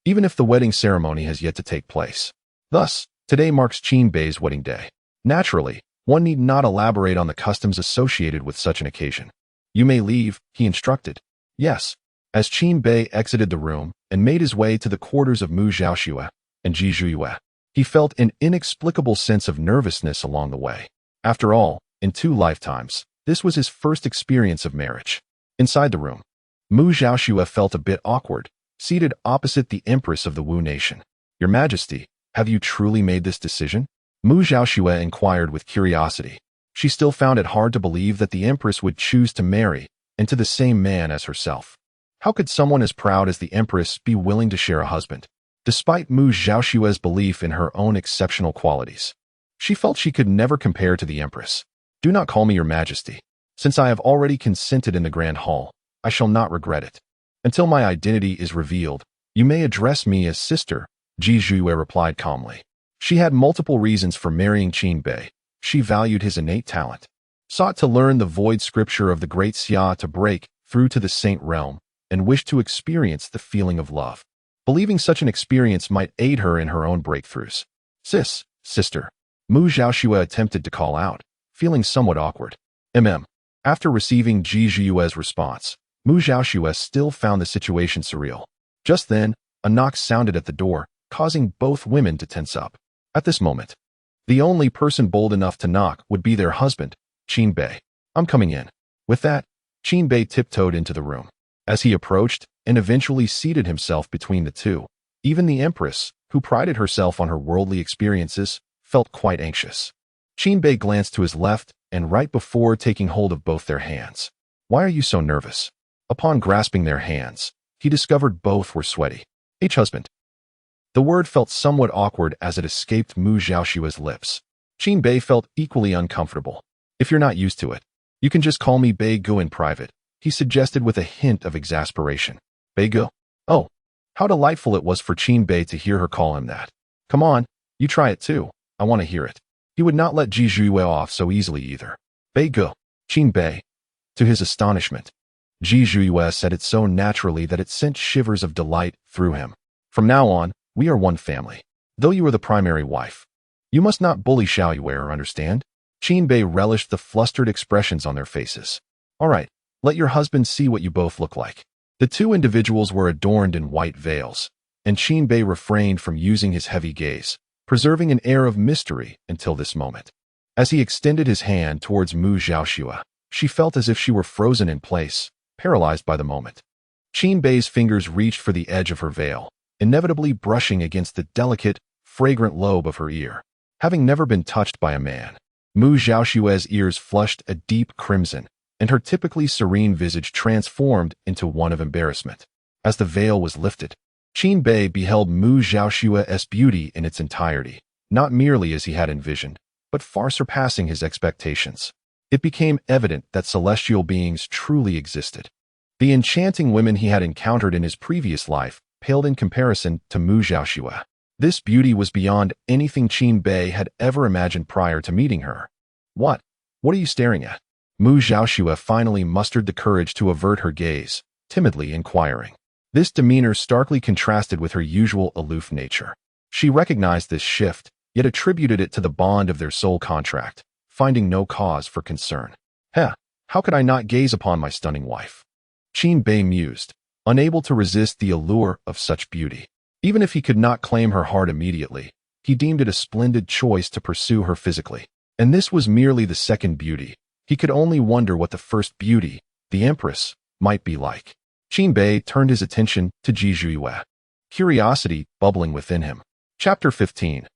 S1: even if the wedding ceremony has yet to take place. Thus, today marks Qin Bei's wedding day. Naturally, one need not elaborate on the customs associated with such an occasion. You may leave, he instructed. Yes. As Qin Bei exited the room and made his way to the quarters of Mu Zhaoxue and Ji Zhuiyue, he felt an inexplicable sense of nervousness along the way. After all, in 2 lifetimes, this was his first experience of marriage. Inside the room, Mu Zhaoxue felt a bit awkward, seated opposite the Empress of the Wu nation. Your Majesty, have you truly made this decision? Mu Zhaoxue inquired with curiosity. She still found it hard to believe that the Empress would choose to marry into the same man as herself. How could someone as proud as the Empress be willing to share a husband? Despite Mu Zhaoxue's belief in her own exceptional qualities, she felt she could never compare to the Empress. Do not call me Your Majesty. Since I have already consented in the Grand Hall, I shall not regret it. Until my identity is revealed, you may address me as sister, Ji Zhuiyue replied calmly. She had multiple reasons for marrying Qin Bei. She valued his innate talent, sought to learn the void scripture of the Great Xia to break through to the Saint Realm, and wished to experience the feeling of love, believing such an experience might aid her in her own breakthroughs. Sister. Mu Zhaoxue attempted to call out, feeling somewhat awkward. After receiving Ji Zhuiyue's response, Mu Zhaoxue still found the situation surreal. Just then, a knock sounded at the door, causing both women to tense up. At this moment, the only person bold enough to knock would be their husband, Qin Bei. I'm coming in. With that, Qin Bei tiptoed into the room. as he approached and eventually seated himself between the two. Even the Empress, who prided herself on her worldly experiences, felt quite anxious. Qinbei glanced to his left and right before taking hold of both their hands. "Why are you so nervous?" Upon grasping their hands, he discovered both were sweaty. "Husband." The word felt somewhat awkward as it escaped Mu Xiaoshua's lips. Qinbei felt equally uncomfortable. "If you're not used to it, you can just call me Bei Gu in private," he suggested with a hint of exasperation. "Bei Gu?" Oh, how delightful it was for Qinbei to hear her call him that. "Come on, you try it too. I want to hear it." He would not let Ji Zhuiyue off so easily either. "Bei Gu." Qinbei. To his astonishment, Ji Zhuiyue said it so naturally that it sent shivers of delight through him. "From now on, we are one family. Though you are the primary wife, you must not bully Xiaoyue, understand?" Qinbei relished the flustered expressions on their faces. "All right, let your husband see what you both look like." The two individuals were adorned in white veils, and Qinbei refrained from using his heavy gaze, preserving an air of mystery until this moment. As he extended his hand towards Mu Xiaoxue, she felt as if she were frozen in place, paralyzed by the moment. Qinbei's fingers reached for the edge of her veil, inevitably brushing against the delicate, fragrant lobe of her ear. Having never been touched by a man, Mu Xiaoshue's ears flushed a deep crimson, and her typically serene visage transformed into one of embarrassment. As the veil was lifted, Qinbei beheld Mu Xiaoshue's beauty in its entirety, not merely as he had envisioned, but far surpassing his expectations. It became evident that celestial beings truly existed. The enchanting women he had encountered in his previous life paled in comparison to Mu Xiaoxue. This beauty was beyond anything Qinbei had ever imagined prior to meeting her. What are you staring at?" Mu Xiaoxue finally mustered the courage to avert her gaze, timidly inquiring. This demeanor starkly contrasted with her usual aloof nature. She recognized this shift, yet attributed it to the bond of their soul contract, finding no cause for concern. How could I not gaze upon my stunning wife?" Qinbei mused, unable to resist the allure of such beauty. Even if he could not claim her heart immediately, he deemed it a splendid choice to pursue her physically. And this was merely the second beauty. He could only wonder what the first beauty, the Empress, might be like. Qinbei turned his attention to Ji Zhuiyue, curiosity bubbling within him. Chapter 15.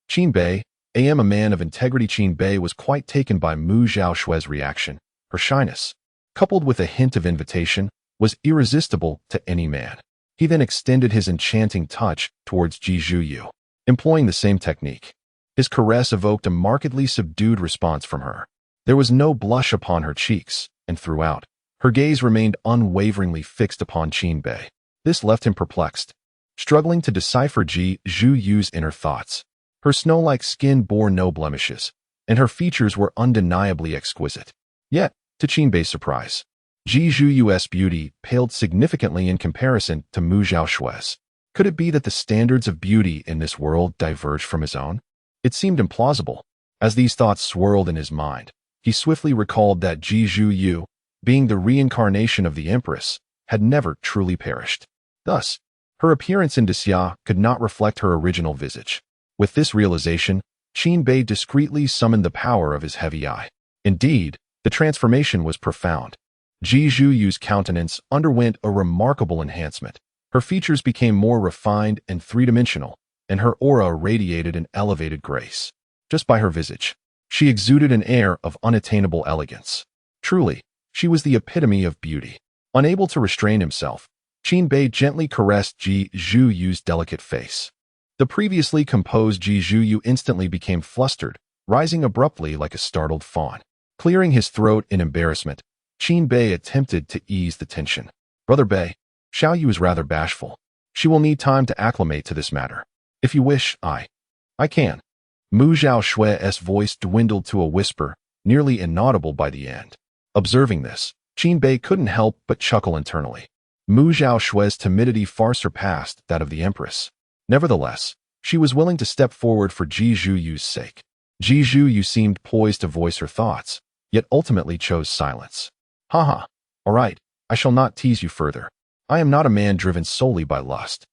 S1: Qinbei, a man of integrity. Qinbei was quite taken by Mu Xiaoshue's reaction. Her shyness, coupled with a hint of invitation, was irresistible to any man. He then extended his enchanting touch towards Ji Zhuiyue, employing the same technique. His caress evoked a markedly subdued response from her. There was no blush upon her cheeks, and throughout, her gaze remained unwaveringly fixed upon Qinbei. This left him perplexed, struggling to decipher Ji Zhuiyue's inner thoughts. Her snow-like skin bore no blemishes, and her features were undeniably exquisite. Yet, to Qinbei's surprise, Ji Zhuiyue's beauty paled significantly in comparison to Mu Xiaoshue's. Could it be that the standards of beauty in this world diverged from his own? It seemed implausible. As these thoughts swirled in his mind, he swiftly recalled that Ji Zhuiyue, being the reincarnation of the Empress, had never truly perished. Thus, her appearance in Disya could not reflect her original visage. With this realization, Qinbei discreetly summoned the power of his heavy eye. Indeed, the transformation was profound. Ji Zhuiyue's countenance underwent a remarkable enhancement. Her features became more refined and three-dimensional, and her aura radiated an elevated grace. Just by her visage, she exuded an air of unattainable elegance. Truly, she was the epitome of beauty. Unable to restrain himself, Qinbei gently caressed Ji Zhuiyue's delicate face. The previously composed Ji Zhuiyu instantly became flustered, rising abruptly like a startled fawn. Clearing his throat in embarrassment, Qinbei attempted to ease the tension. "Brother Bei, Xiaoyu is rather bashful. She will need time to acclimate to this matter. If you wish, I can." Mu Xiaoshue's voice dwindled to a whisper, nearly inaudible by the end. Observing this, Qinbei couldn't help but chuckle internally. Mu Xiaoshue's timidity far surpassed that of the Empress. Nevertheless, she was willing to step forward for Ji Zhuiyue's sake. Ji Zhuiyu seemed poised to voice her thoughts, yet ultimately chose silence. All right, I shall not tease you further. I am not a man driven solely by lust.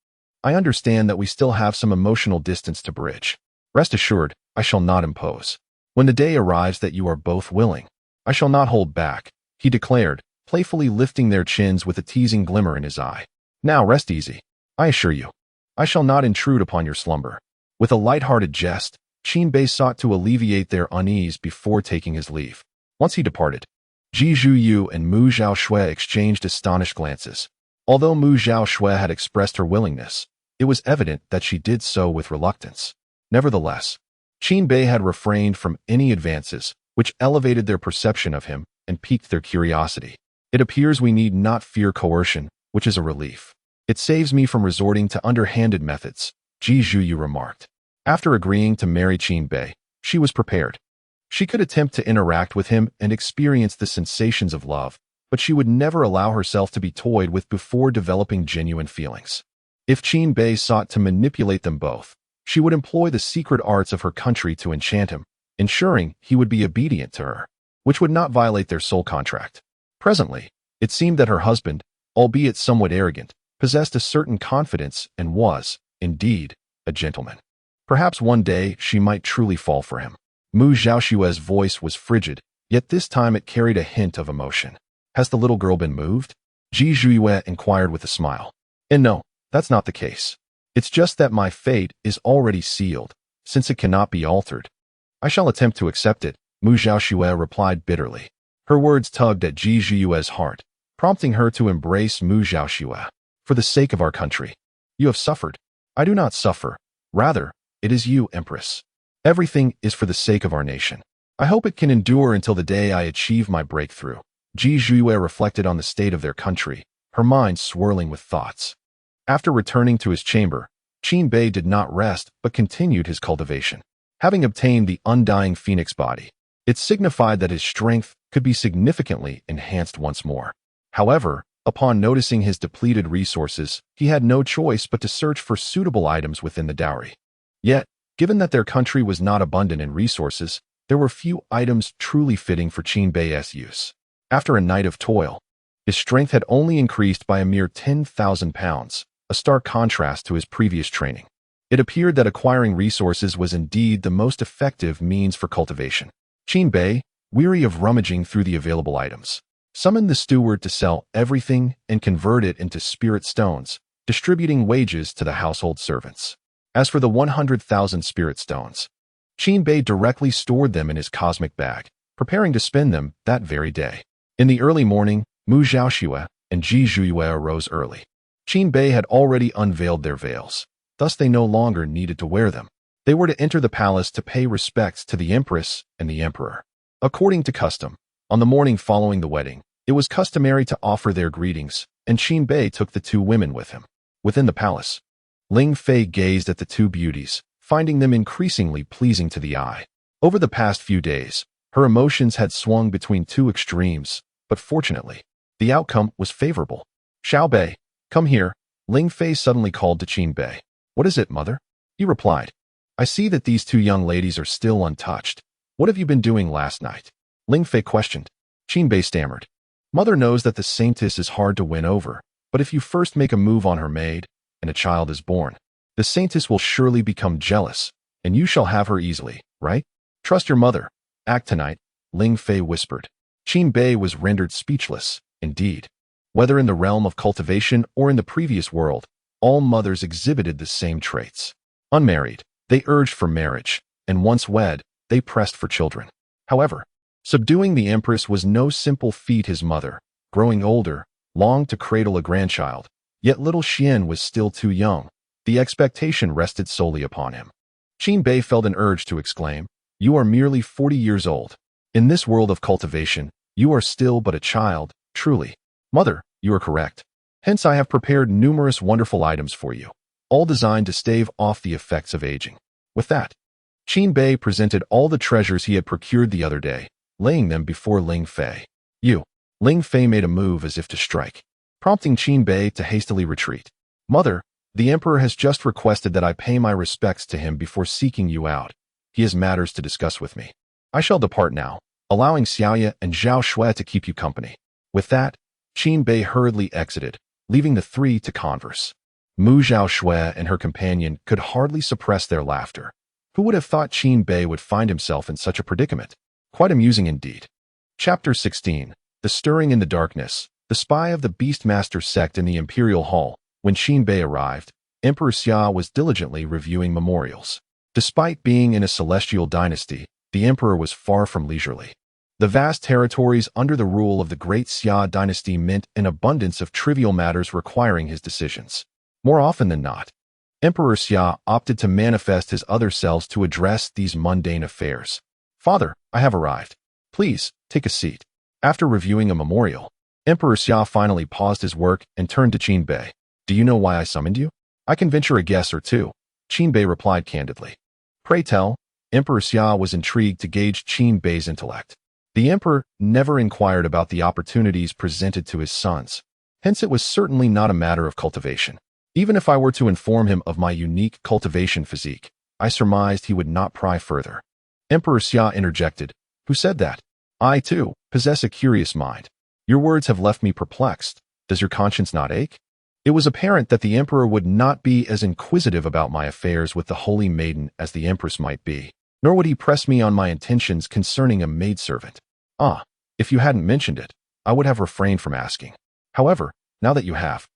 S1: I understand that we still have some emotional distance to bridge. Rest assured, I shall not impose. When the day arrives that you are both willing, I shall not hold back," he declared, playfully lifting their chins with a teasing glimmer in his eye. Now rest easy. I assure you, I shall not intrude upon your slumber. With a light-hearted jest, Qin sought to alleviate their unease before taking his leave. Once he departed, Ji Zhuyu and Mu Zhaoshui exchanged astonished glances. Although Mu Zhaoshui had expressed her willingness, it was evident that she did so with reluctance. Nevertheless, Qin had refrained from any advances, which elevated their perception of him and piqued their curiosity. It appears we need not fear coercion, which is a relief. It saves me from resorting to underhanded methods, Ji Zhuyu remarked. After agreeing to marry Qin, she was prepared. She could attempt to interact with him and experience the sensations of love, but she would never allow herself to be toyed with before developing genuine feelings. If Qin sought to manipulate them both, she would employ the secret arts of her country to enchant him, ensuring he would be obedient to her, which would not violate their soul contract. Presently, it seemed that her husband, albeit somewhat arrogant, possessed a certain confidence and was, indeed, a gentleman. Perhaps one day she might truly fall for him. Mu Zhaoshui's voice was frigid, yet this time it carried a hint of emotion. Has the little girl been moved? Ji Zhuyu inquired with a smile. And no, that's not the case. It's just that my fate is already sealed, since it cannot be altered. I shall attempt to accept it, Mu Zhaoshui replied bitterly. Her words tugged at Ji Zhuyu's heart, prompting her to embrace Mu Zhaoshui. For the sake of our country. You have suffered. I do not suffer. Rather, it is you, Empress. Everything is for the sake of our nation. I hope it can endure until the day I achieve my breakthrough. Ji Zhuyu reflected on the state of their country, her mind swirling with thoughts. After returning to his chamber, Qin did not rest but continued his cultivation. Having obtained the undying Phoenix Body, it signified that his strength could be significantly enhanced once more. However, upon noticing his depleted resources, he had no choice but to search for suitable items within the dowry. Yet, given that their country was not abundant in resources, there were few items truly fitting for Qin use. After a night of toil, his strength had only increased by a mere 10,000 pounds, a stark contrast to his previous training. It appeared that acquiring resources was indeed the most effective means for cultivation. Qin, weary of rummaging through the available items, summoned the steward to sell everything and convert it into spirit stones, distributing wages to the household servants. As for the 100,000 spirit stones, Qin directly stored them in his cosmic bag, preparing to spend them that very day. In the early morning, Mu Zhaoshui and Ji Zhuyu arose early. Qin had already unveiled their veils, thus they no longer needed to wear them. They were to enter the palace to pay respects to the Empress and the Emperor. According to custom, on the morning following the wedding, it was customary to offer their greetings, and Qin took the two women with him. Within the palace, Ling Fei gazed at the two beauties, finding them increasingly pleasing to the eye. Over the past few days, her emotions had swung between two extremes, but fortunately, the outcome was favorable. Xiao Bei, come here, Ling Fei suddenly called to Qin. What is it, mother? He replied. I see that these two young ladies are still untouched. What have you been doing last night? Ling Fei questioned. Qin stammered. Mother knows that the saintess is hard to win over, but if you first make a move on her maid, and a child is born, the saintess will surely become jealous, and you shall have her easily, right? Trust your mother. Act tonight, Ling Fei whispered. Qin was rendered speechless, indeed. Whether in the realm of cultivation or in the previous world, all mothers exhibited the same traits. Unmarried, they urged for marriage, and once wed, they pressed for children. However, subduing the Empress was no simple feat. His mother, growing older, longed to cradle a grandchild, yet little Xian was still too young. The expectation rested solely upon him. Qin felt an urge to exclaim, You are merely 40 years old. In this world of cultivation, you are still but a child, truly. Mother, you are correct. Hence I have prepared numerous wonderful items for you, all designed to stave off the effects of aging. With that, Qin presented all the treasures he had procured the other day, laying them before Ling Fei. Ling Fei made a move as if to strike, prompting Qin to hastily retreat. Mother, the Emperor has just requested that I pay my respects to him before seeking you out. He has matters to discuss with me. I shall depart now, allowing Xiaoya and Zhao Shui to keep you company. With that, Qin hurriedly exited, leaving the three to converse. Mu Zhaoshui and her companion could hardly suppress their laughter. Who would have thought Qin would find himself in such a predicament? Quite amusing indeed. Chapter 16. The stirring in the darkness. The spy of the Beastmaster sect in the Imperial Hall. When Qin Bei arrived, Emperor Xia was diligently reviewing memorials. Despite being in a celestial dynasty, the emperor was far from leisurely. The vast territories under the rule of the great Xia dynasty meant an abundance of trivial matters requiring his decisions. More often than not, Emperor Xia opted to manifest his other selves to address these mundane affairs. "Father, I have arrived. Please, take a seat." After reviewing a memorial, Emperor Xia finally paused his work and turned to Qin Bei. "Do you know why I summoned you?" "I can venture a guess or two," Qin Bei replied candidly. "Pray tell." Emperor Xia was intrigued to gauge Qin Bei's intellect. The emperor never inquired about the opportunities presented to his sons. Hence it was certainly not a matter of cultivation. Even if I were to inform him of my unique cultivation physique, I surmised he would not pry further. Emperor Xia interjected. "Who said that? I, too, possess a curious mind. Your words have left me perplexed. Does your conscience not ache?" It was apparent that the emperor would not be as inquisitive about my affairs with the holy maiden as the empress might be, nor would he press me on my intentions concerning a maidservant. "Ah, if you hadn't mentioned it, I would have refrained from asking. However, now that you have,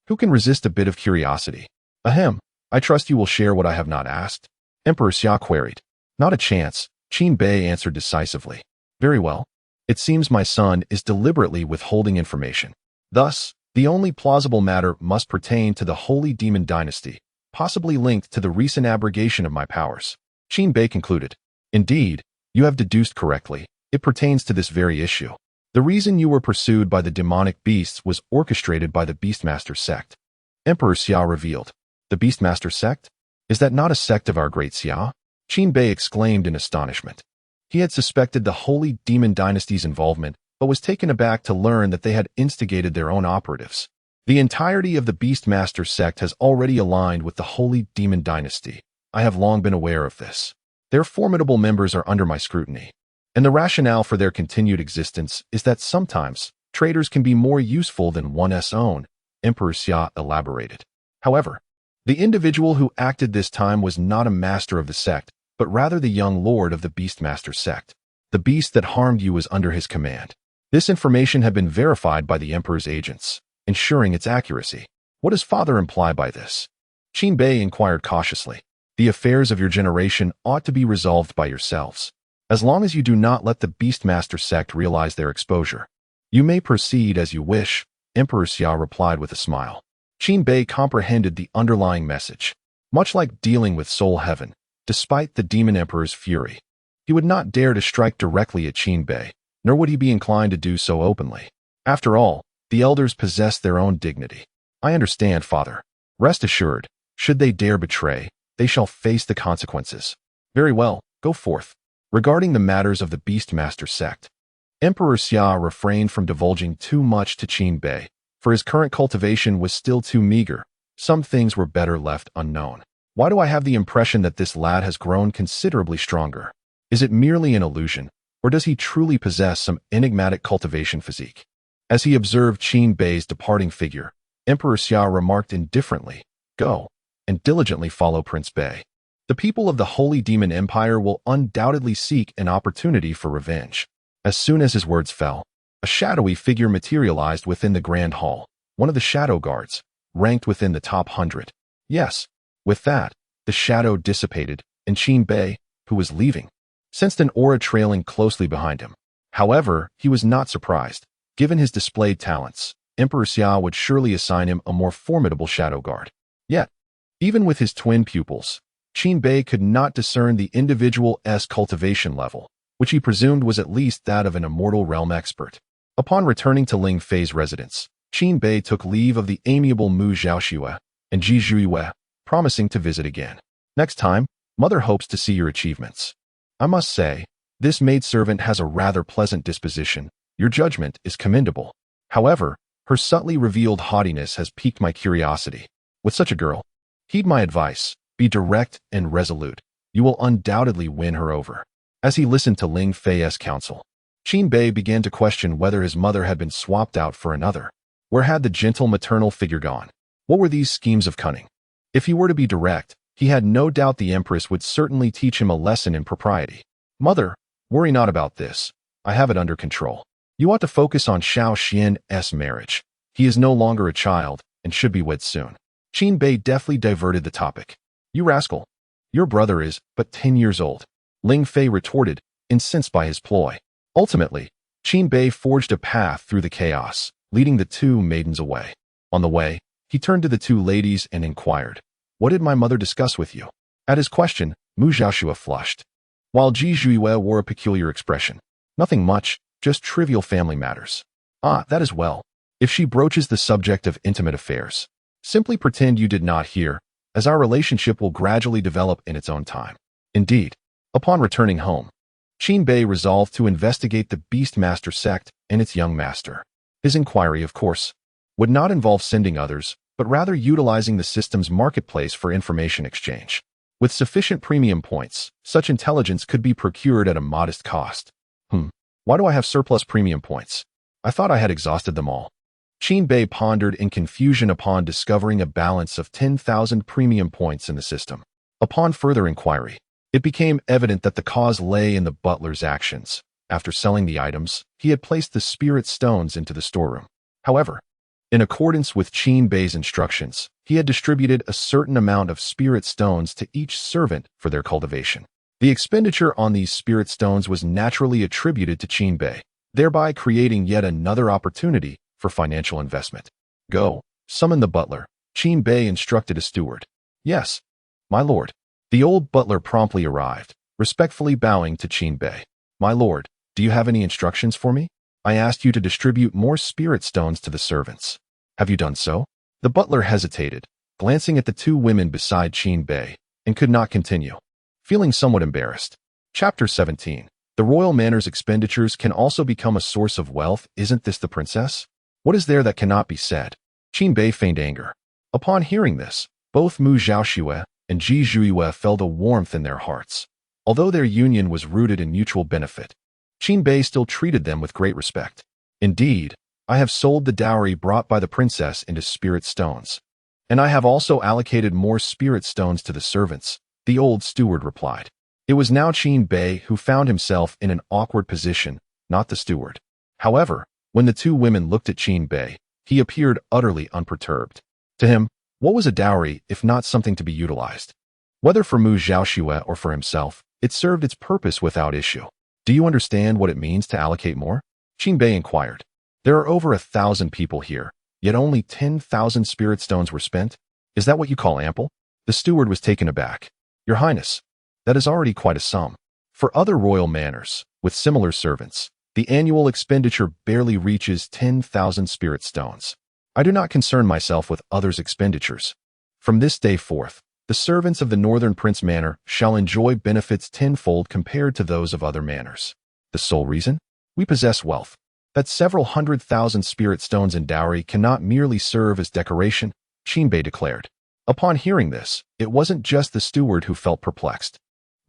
S1: who can resist a bit of curiosity?" "Ahem, I trust you will share what I have not asked?" Emperor Xia queried. "Not a chance," Qin Bei answered decisively. "Very well. It seems my son is deliberately withholding information. Thus, the only plausible matter must pertain to the Holy Demon Dynasty, possibly linked to the recent abrogation of my powers." Qin Bei concluded. "Indeed, you have deduced correctly. It pertains to this very issue. The reason you were pursued by the demonic beasts was orchestrated by the Beastmaster sect." Emperor Xia revealed. "The Beastmaster sect? Is that not a sect of our great Xia?" Qin Bei exclaimed in astonishment. He had suspected the Holy Demon Dynasty's involvement, but was taken aback to learn that they had instigated their own operatives. "The entirety of the Beastmaster sect has already aligned with the Holy Demon Dynasty. I have long been aware of this. Their formidable members are under my scrutiny, and the rationale for their continued existence is that sometimes traitors can be more useful than one's own," Emperor Xia elaborated. "However, the individual who acted this time was not a master of the sect, but rather the young lord of the Beastmaster sect. The beast that harmed you was under his command. This information had been verified by the emperor's agents, ensuring its accuracy." "What does father imply by this?" Qin Bei inquired cautiously. "The affairs of your generation ought to be resolved by yourselves. As long as you do not let the Beastmaster sect realize their exposure, you may proceed as you wish," Emperor Xia replied with a smile. Qin Bei comprehended the underlying message. Much like dealing with Soul Heaven, despite the Demon Emperor's fury, he would not dare to strike directly at Qin Bei, nor would he be inclined to do so openly. After all, the elders possess their own dignity. "I understand, father. Rest assured, should they dare betray, they shall face the consequences." "Very well, go forth." Regarding the matters of the Beastmaster sect, Emperor Xia refrained from divulging too much to Qin Bei, for his current cultivation was still too meager. Some things were better left unknown. "Why do I have the impression that this lad has grown considerably stronger? Is it merely an illusion, or does he truly possess some enigmatic cultivation physique?" As he observed Qin Bei's departing figure, Emperor Xia remarked indifferently, "Go, and diligently follow Prince Bei. The people of the Holy Demon Empire will undoubtedly seek an opportunity for revenge." As soon as his words fell, a shadowy figure materialized within the Grand Hall, one of the Shadow Guards, ranked within the top 100. Yes, with that, the shadow dissipated, and Qin Bei, who was leaving, sensed an aura trailing closely behind him. However, he was not surprised. Given his displayed talents, Emperor Xia would surely assign him a more formidable shadow guard. Yet, even with his twin pupils, Qin Bei could not discern the individual's cultivation level, which he presumed was at least that of an Immortal Realm expert. Upon returning to Ling Fei's residence, Qin Bei took leave of the amiable Mu Zhaoxue and Ji Zhuiyue, promising to visit again. "Next time, mother hopes to see your achievements. I must say, this maidservant has a rather pleasant disposition. Your judgment is commendable. However, her subtly revealed haughtiness has piqued my curiosity. With such a girl, heed my advice, be direct and resolute. You will undoubtedly win her over." As he listened to Ling Fei's counsel, Qin Bei began to question whether his mother had been swapped out for another. Where had the gentle maternal figure gone? What were these schemes of cunning? If he were to be direct, he had no doubt the Empress would certainly teach him a lesson in propriety. "Mother, worry not about this. I have it under control." You ought to focus on Xiao Xian's marriage. He is no longer a child and should be wed soon. Qin Bei deftly diverted the topic. You rascal. Your brother is but 10 years old. Ling Fei retorted, incensed by his ploy. Ultimately, Qin Bei forged a path through the chaos, leading the two maidens away. On the way, he turned to the two ladies and inquired, "What did my mother discuss with you?" At his question, Mu Xiaoxue flushed, while Ji Zhuiyue wore a peculiar expression. "Nothing much, just trivial family matters." "Ah, that is well. If she broaches the subject of intimate affairs, simply pretend you did not hear, as our relationship will gradually develop in its own time." Indeed, upon returning home, Qin Bei resolved to investigate the Beastmaster sect and its young master. His inquiry, of course, would not involve sending others, but rather utilizing the system's marketplace for information exchange. With sufficient premium points, such intelligence could be procured at a modest cost. Why do I have surplus premium points? I thought I had exhausted them all. Qin Bei pondered in confusion upon discovering a balance of 10,000 premium points in the system. Upon further inquiry, it became evident that the cause lay in the butler's actions. After selling the items, he had placed the spirit stones into the storeroom. However, in accordance with Qin Bei's instructions, he had distributed a certain amount of spirit stones to each servant for their cultivation. The expenditure on these spirit stones was naturally attributed to Qin Bei, thereby creating yet another opportunity for financial investment. "Go, summon the butler," Qin Bei instructed a steward. "Yes, my lord." The old butler promptly arrived, respectfully bowing to Qin Bei. "My lord, do you have any instructions for me? I asked you to distribute more spirit stones to the servants. Have you done so?" The butler hesitated, glancing at the two women beside Qin Bei, and could not continue, feeling somewhat embarrassed. Chapter 17. The royal manor's expenditures can also become a source of wealth. Isn't this the princess? What is there that cannot be said? Qin Bei feigned anger. Upon hearing this, both Mu Xiaoxue and Ji Zhuiyue felt a warmth in their hearts. Although their union was rooted in mutual benefit, Qin Bei still treated them with great respect. "Indeed, I have sold the dowry brought by the princess into spirit stones, and I have also allocated more spirit stones to the servants," the old steward replied. It was now Qin Bei who found himself in an awkward position, not the steward. However, when the two women looked at Qin Bei, he appeared utterly unperturbed. To him, what was a dowry if not something to be utilized? Whether for Mu Xiaoxue or for himself, it served its purpose without issue. "Do you understand what it means to allocate more?" Qin Bei inquired. "There are over 1,000 people here, yet only 10,000 spirit stones were spent. Is that what you call ample?" The steward was taken aback. "Your Highness, that is already quite a sum. For other royal manors, with similar servants, the annual expenditure barely reaches 10,000 spirit stones. I do not concern myself with others' expenditures. From this day forth, the servants of the Northern Prince Manor shall enjoy benefits tenfold compared to those of other manors. The sole reason? We possess wealth. That several 100,000 spirit stones in dowry cannot merely serve as decoration," Qin Bei declared. Upon hearing this, it wasn't just the steward who felt perplexed.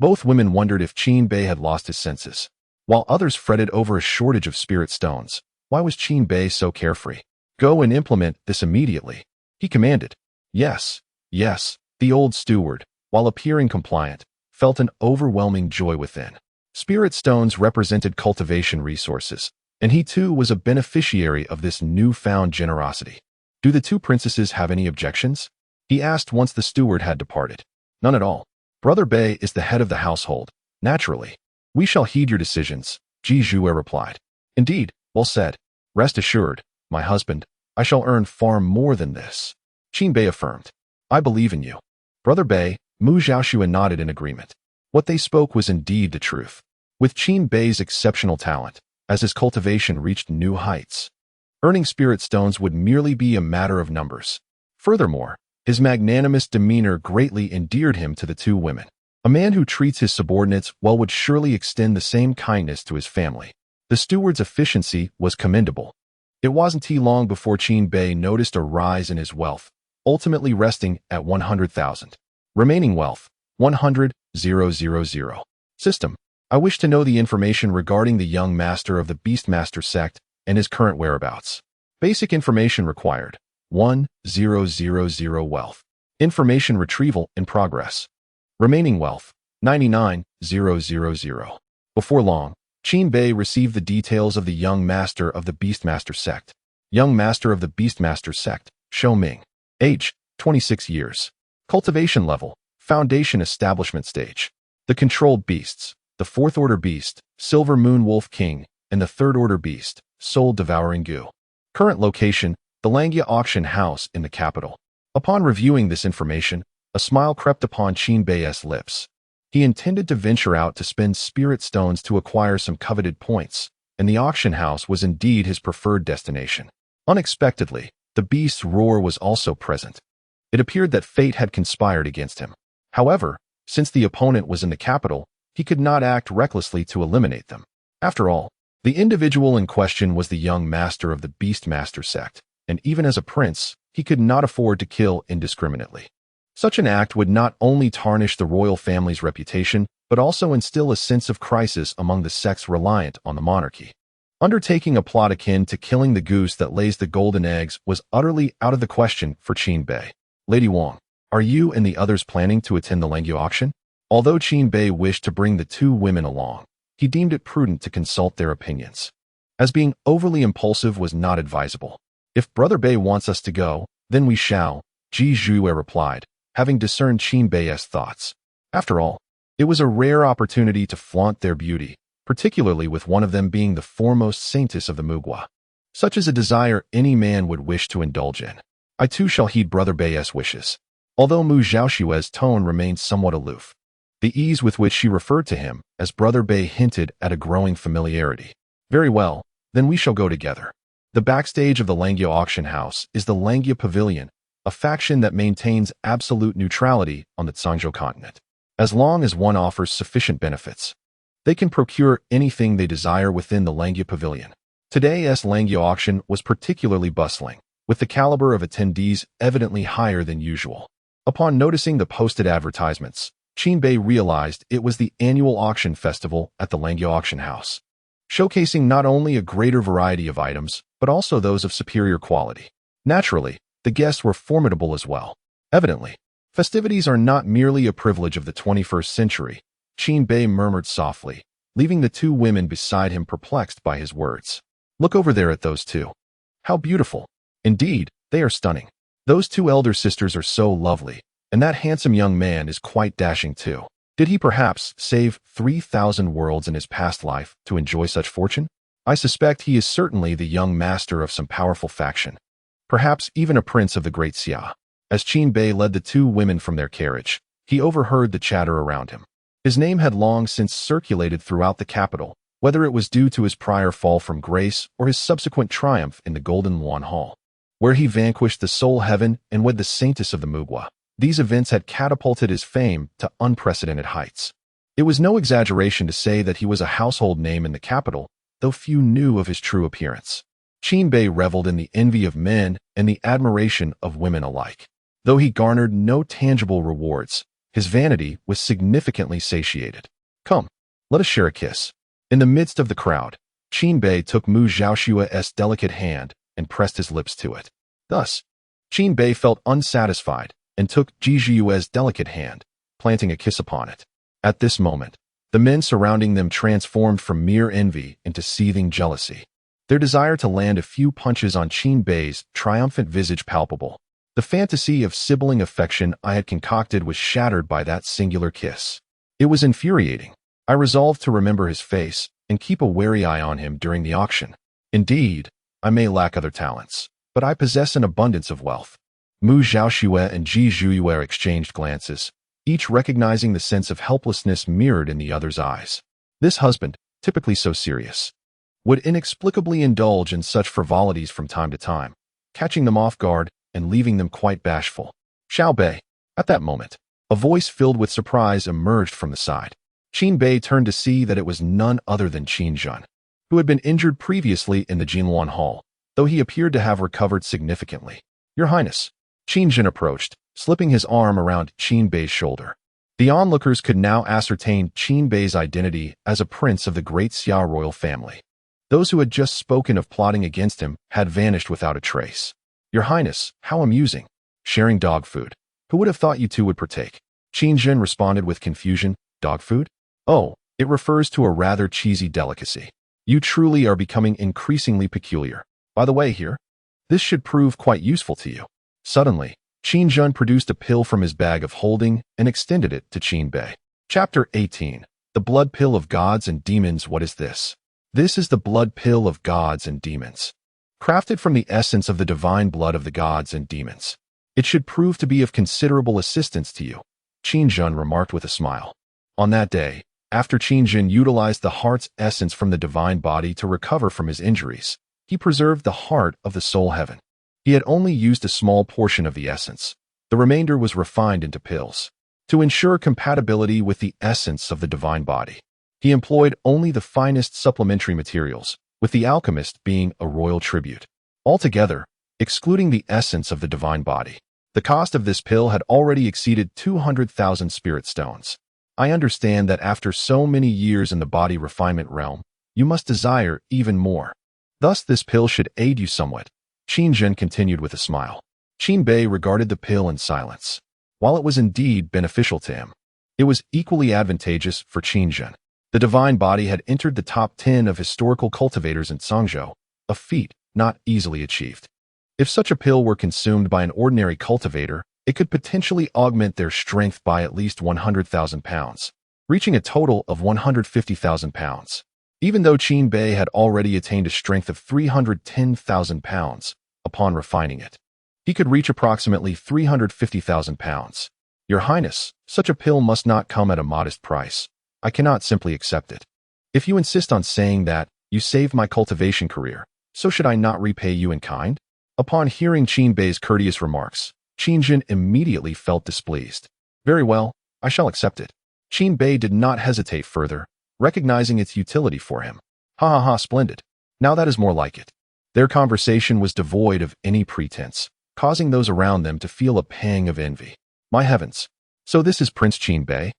S1: Both women wondered if Qin Bei had lost his senses. While others fretted over a shortage of spirit stones, why was Qin Bei so carefree? "Go and implement this immediately," he commanded. "Yes, yes," the old steward, while appearing compliant, felt an overwhelming joy within. Spirit stones represented cultivation resources, and he too was a beneficiary of this newfound generosity. "Do the two princesses have any objections?" he asked once the steward had departed. "None at all. Brother Bei is the head of the household. Naturally, we shall heed your decisions," Ji Zhuiyue replied. "Indeed, well said. Rest assured, my husband, I shall earn far more than this," Qin Bei affirmed. "I believe in you." Brother Bei, Mu Xiaoxue nodded in agreement. What they spoke was indeed the truth. With Qin Bei's exceptional talent, as his cultivation reached new heights, earning spirit stones would merely be a matter of numbers. Furthermore, his magnanimous demeanor greatly endeared him to the two women. A man who treats his subordinates well would surely extend the same kindness to his family. The steward's efficiency was commendable. It wasn't too long before Qin Bei noticed a rise in his wealth, ultimately resting at 100,000. Remaining wealth, 100,000. System. I wish to know the information regarding the young master of the Beastmaster sect and his current whereabouts. Basic information required. 1,000 wealth. Information retrieval in progress. Remaining wealth, 99,000. Before long, Qin Bei received the details of the young master of the Beastmaster sect. Young master of the Beastmaster sect, Shou Ming. Age, 26 years. Cultivation level, foundation establishment stage. The controlled beasts, the 4th Order Beast, Silver Moon Wolf King, and the 3rd Order Beast, Soul Devouring Goo. Current location, the Langya Auction House in the capital. Upon reviewing this information, a smile crept upon Qin Bei's lips. He intended to venture out to spend spirit stones to acquire some coveted points, and the auction house was indeed his preferred destination. Unexpectedly, the beast's roar was also present. It appeared that fate had conspired against him. However, since the opponent was in the capital, he could not act recklessly to eliminate them. After all, the individual in question was the young master of the Beastmaster sect, and even as a prince, he could not afford to kill indiscriminately. Such an act would not only tarnish the royal family's reputation, but also instill a sense of crisis among the sects reliant on the monarchy. Undertaking a plot akin to killing the goose that lays the golden eggs was utterly out of the question for Qin Bei. Lady Wang, are you and the others planning to attend the Langya auction? Although Qin Bei wished to bring the 2 women along, he deemed it prudent to consult their opinions, as being overly impulsive was not advisable. If Brother Bei wants us to go, then we shall, Ji Zhuye replied, having discerned Qin Bei's thoughts. After all, it was a rare opportunity to flaunt their beauty, particularly with one of them being the foremost saintess of the Mugwa. Such is a desire any man would wish to indulge in. I too shall heed Brother Bei's wishes. Although Mu Zhaoxue's tone remained somewhat aloof, the ease with which she referred to him as Brother Bei hinted at a growing familiarity. Very well, then we shall go together. The backstage of the Langya auction house is the Langya Pavilion, a faction that maintains absolute neutrality on the Zhangzhou continent. As long as one offers sufficient benefits, they can procure anything they desire within the Langya Pavilion. Today's Langya auction was particularly bustling, with the caliber of attendees evidently higher than usual. Upon noticing the posted advertisements, Qin Bei realized it was the annual auction festival at the Langya auction house, showcasing not only a greater variety of items, but also those of superior quality. Naturally, the guests were formidable as well. Evidently, festivities are not merely a privilege of the 21st century, Qin Bei murmured softly, leaving the 2 women beside him perplexed by his words. Look over there at those 2. How beautiful. Indeed, they are stunning. Those 2 elder sisters are so lovely, and that handsome young man is quite dashing too. Did he perhaps save 3,000 worlds in his past life to enjoy such fortune? I suspect he is certainly the young master of some powerful faction, perhaps even a prince of the Great Xia. As Qin Bei led the 2 women from their carriage, he overheard the chatter around him. His name had long since circulated throughout the capital, whether it was due to his prior fall from grace or his subsequent triumph in the Golden Luan Hall, where he vanquished the Soul Heaven and wed the saintess of the Mugwa. These events had catapulted his fame to unprecedented heights. It was no exaggeration to say that he was a household name in the capital, though few knew of his true appearance. Qin Bei reveled in the envy of men and the admiration of women alike. Though he garnered no tangible rewards, his vanity was significantly satiated. Come, let us share a kiss. In the midst of the crowd, Qin Bei took Mu Zhaoxue's delicate hand and pressed his lips to it. Thus, Qin Bei felt unsatisfied and took Ji Zhuye's delicate hand, planting a kiss upon it. At this moment, the men surrounding them transformed from mere envy into seething jealousy. Their desire to land a few punches on Qin Bei's triumphant visage palpable. The fantasy of sibling affection I had concocted was shattered by that singular kiss. It was infuriating. I resolved to remember his face and keep a wary eye on him during the auction. Indeed, I may lack other talents, but I possess an abundance of wealth. Mu Zhaoxue and Ji Zhuye exchanged glances, each recognizing the sense of helplessness mirrored in the other's eyes. This husband, typically so serious, would inexplicably indulge in such frivolities from time to time, catching them off guard and leaving them quite bashful. Xiao Bei. At that moment, a voice filled with surprise emerged from the side. Qin Bei turned to see that it was none other than Qin Zhen, who had been injured previously in the Jinluan Hall, though he appeared to have recovered significantly. Your Highness. Qin Zhen approached, slipping his arm around Qin Bei's shoulder. The onlookers could now ascertain Qin Bei's identity as a prince of the Great Xia royal family. Those who had just spoken of plotting against him had vanished without a trace. Your Highness, how amusing. Sharing dog food. Who would have thought you two would partake? Qin Zhen responded with confusion. Dog food? Oh, It refers to a rather cheesy delicacy. You truly are becoming increasingly peculiar. By the way here, this should prove quite useful to you. Suddenly, Qin Jun produced a pill from his bag of holding and extended it to Qin Bei. Chapter 18. The Blood Pill of Gods and Demons. What is this? This is the blood pill of gods and demons. Crafted from the essence of the divine blood of the gods and demons. It should prove to be of considerable assistance to you, Qin Jun remarked with a smile. On that day, after Qin Jun utilized the heart's essence from the divine body to recover from his injuries, he preserved the heart of the soul heaven. He had only used a small portion of the essence. The remainder was refined into pills. To ensure compatibility with the essence of the divine body, he employed only the finest supplementary materials, with the alchemist being a royal tribute. Altogether, excluding the essence of the divine body, the cost of this pill had already exceeded 200,000 spirit stones. I understand that after so many years in the body refinement realm, you must desire even more. Thus this pill should aid you somewhat, Qin Jun continued with a smile. Qin Bei regarded the pill in silence. While it was indeed beneficial to him, it was equally advantageous for Qin Jun. The divine body had entered the top 10 of historical cultivators in Sangzhou, a feat not easily achieved. If such a pill were consumed by an ordinary cultivator, it could potentially augment their strength by at least 100,000 pounds, reaching a total of 150,000 pounds. Even though Qin Bei had already attained a strength of 310,000 pounds upon refining it, he could reach approximately 350,000 pounds. Your Highness, such a pill must not come at a modest price. I cannot simply accept it. If you insist on saying that you saved my cultivation career, so should I not repay you in kind? Upon hearing Qin Bei's courteous remarks, Qin Jun immediately felt displeased. Very well, I shall accept it. Qin Bei did not hesitate further, recognizing its utility for him. Ha ha ha, splendid. Now that is more like it. Their conversation was devoid of any pretense, causing those around them to feel a pang of envy. My heavens! So this is Prince Qin Bei?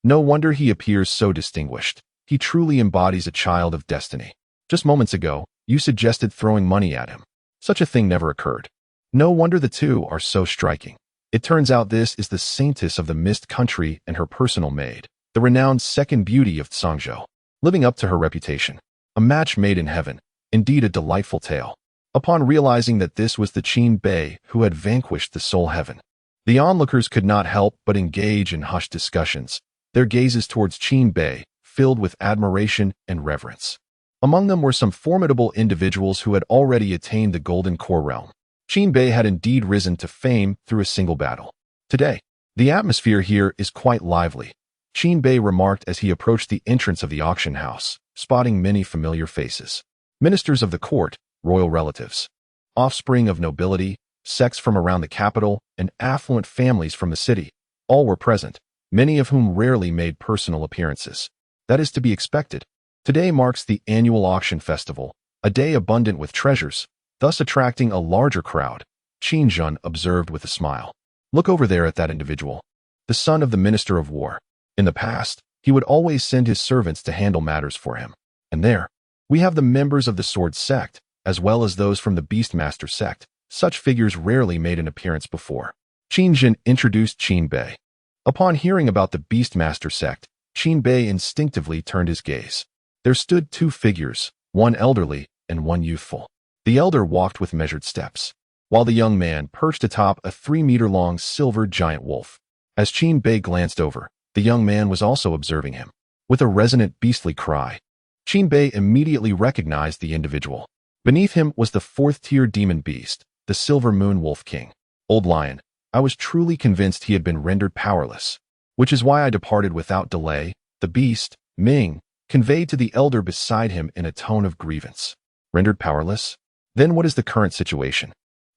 S1: No wonder he appears so distinguished. He truly embodies a child of destiny. Just moments ago, you suggested throwing money at him. Such a thing never occurred. No wonder the two are so striking. It turns out this is the saintess of the Mist Country and her personal maid, the renowned second beauty of Sangzhou, living up to her reputation. A match made in heaven, indeed a delightful tale. Upon realizing that this was the Qin Bei who had vanquished the soul heaven, the onlookers could not help but engage in hushed discussions, their gazes towards Qin Bei filled with admiration and reverence. Among them were some formidable individuals who had already attained the Golden Core realm. Qin Bei had indeed risen to fame through a single battle. Today, the atmosphere here is quite lively, Qin Bei remarked as he approached the entrance of the auction house, spotting many familiar faces. Ministers of the court, royal relatives, offspring of nobility, sects from around the capital, and affluent families from the city, all were present, many of whom rarely made personal appearances. That is to be expected. Today marks the annual auction festival, a day abundant with treasures, thus attracting a larger crowd, Qin Jun observed with a smile. Look over there at that individual, the son of the Minister of War. In the past, he would always send his servants to handle matters for him. And there, we have the members of the Sword Sect, as well as those from the Beastmaster Sect. Such figures rarely made an appearance before. Qin Jun introduced Qin Bei. Upon hearing about the Beastmaster Sect, Qin Bei instinctively turned his gaze. There stood two figures, one elderly and one youthful. The elder walked with measured steps, while the young man perched atop a 3-meter-long silver giant wolf. As Qin Bei glanced over, the young man was also observing him. With a resonant beastly cry, Qin Bei immediately recognized the individual. Beneath him was the 4th-tier demon beast, the Silver Moon Wolf King. Old Lion, I was truly convinced he had been rendered powerless, which is why I departed without delay. The beast, Ming, conveyed to the elder beside him in a tone of grievance. Rendered powerless? Then what is the current situation?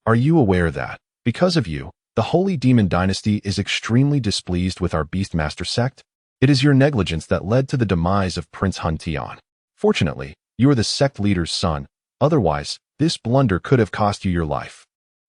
S1: Are you aware that, because of you, the Holy Demon Dynasty is extremely displeased with our Beastmaster sect? It is your negligence that led to the demise of Prince Hun Tian. Fortunately, you are the sect leader's son, otherwise, this blunder could have cost you your life.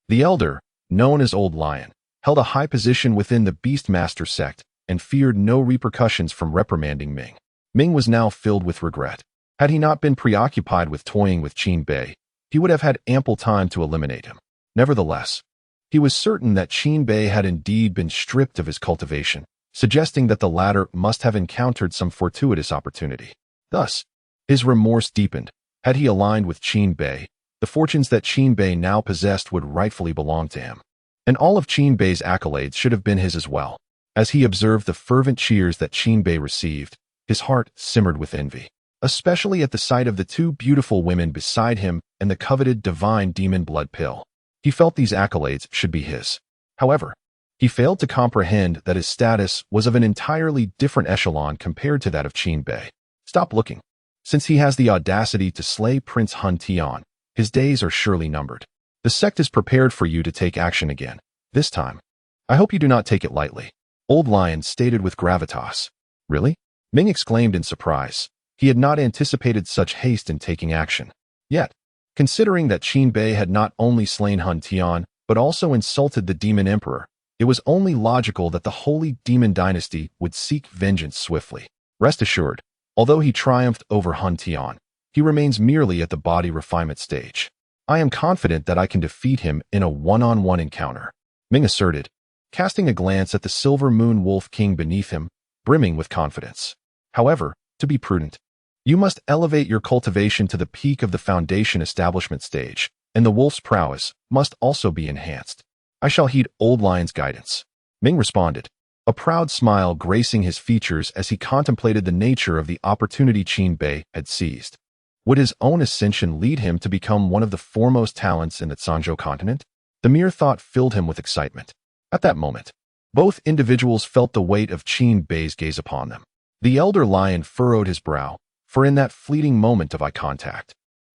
S1: The elder, known as Old Lion, held a high position within the Beastmaster sect and feared no repercussions from reprimanding Ming. Ming was now filled with regret. Had he not been preoccupied with toying with Qin Bei, he would have had ample time to eliminate him. Nevertheless, he was certain that Qin Bei had indeed been stripped of his cultivation, suggesting that the latter must have encountered some fortuitous opportunity. Thus, his remorse deepened. Had he aligned with Qin Bei, the fortunes that Qin Bei now possessed would rightfully belong to him. And all of Qin Bei's accolades should have been his as well. As he observed the fervent cheers that Qin Bei received, his heart simmered with envy, especially at the sight of the two beautiful women beside him and the coveted divine demon blood pill. He felt these accolades should be his. However, he failed to comprehend that his status was of an entirely different echelon compared to that of Qin Bei. Stop looking. Since he has the audacity to slay Prince Hun Tian, his days are surely numbered. The sect is prepared for you to take action again. This time, I hope you do not take it lightly. Old Lion stated with gravitas. Really? Ming exclaimed in surprise. He had not anticipated such haste in taking action. Yet, considering that Qin Bei had not only slain Hun Tian, but also insulted the Demon Emperor, it was only logical that the Holy Demon Dynasty would seek vengeance swiftly. Rest assured, although he triumphed over Hun Tian, he remains merely at the body refinement stage. I am confident that I can defeat him in a one-on-one encounter, Ming asserted, casting a glance at the Silver Moon Wolf King beneath him, brimming with confidence. However, to be prudent, you must elevate your cultivation to the peak of the foundation establishment stage, and the wolf's prowess must also be enhanced. I shall heed Old Lion's guidance, Ming responded, a proud smile gracing his features as he contemplated the nature of the opportunity Qin Bei had seized. Would his own ascension lead him to become one of the foremost talents in the Zhangzhou continent? The mere thought filled him with excitement. At that moment, both individuals felt the weight of Qin Bei's gaze upon them. The elder lion furrowed his brow, for in that fleeting moment of eye contact,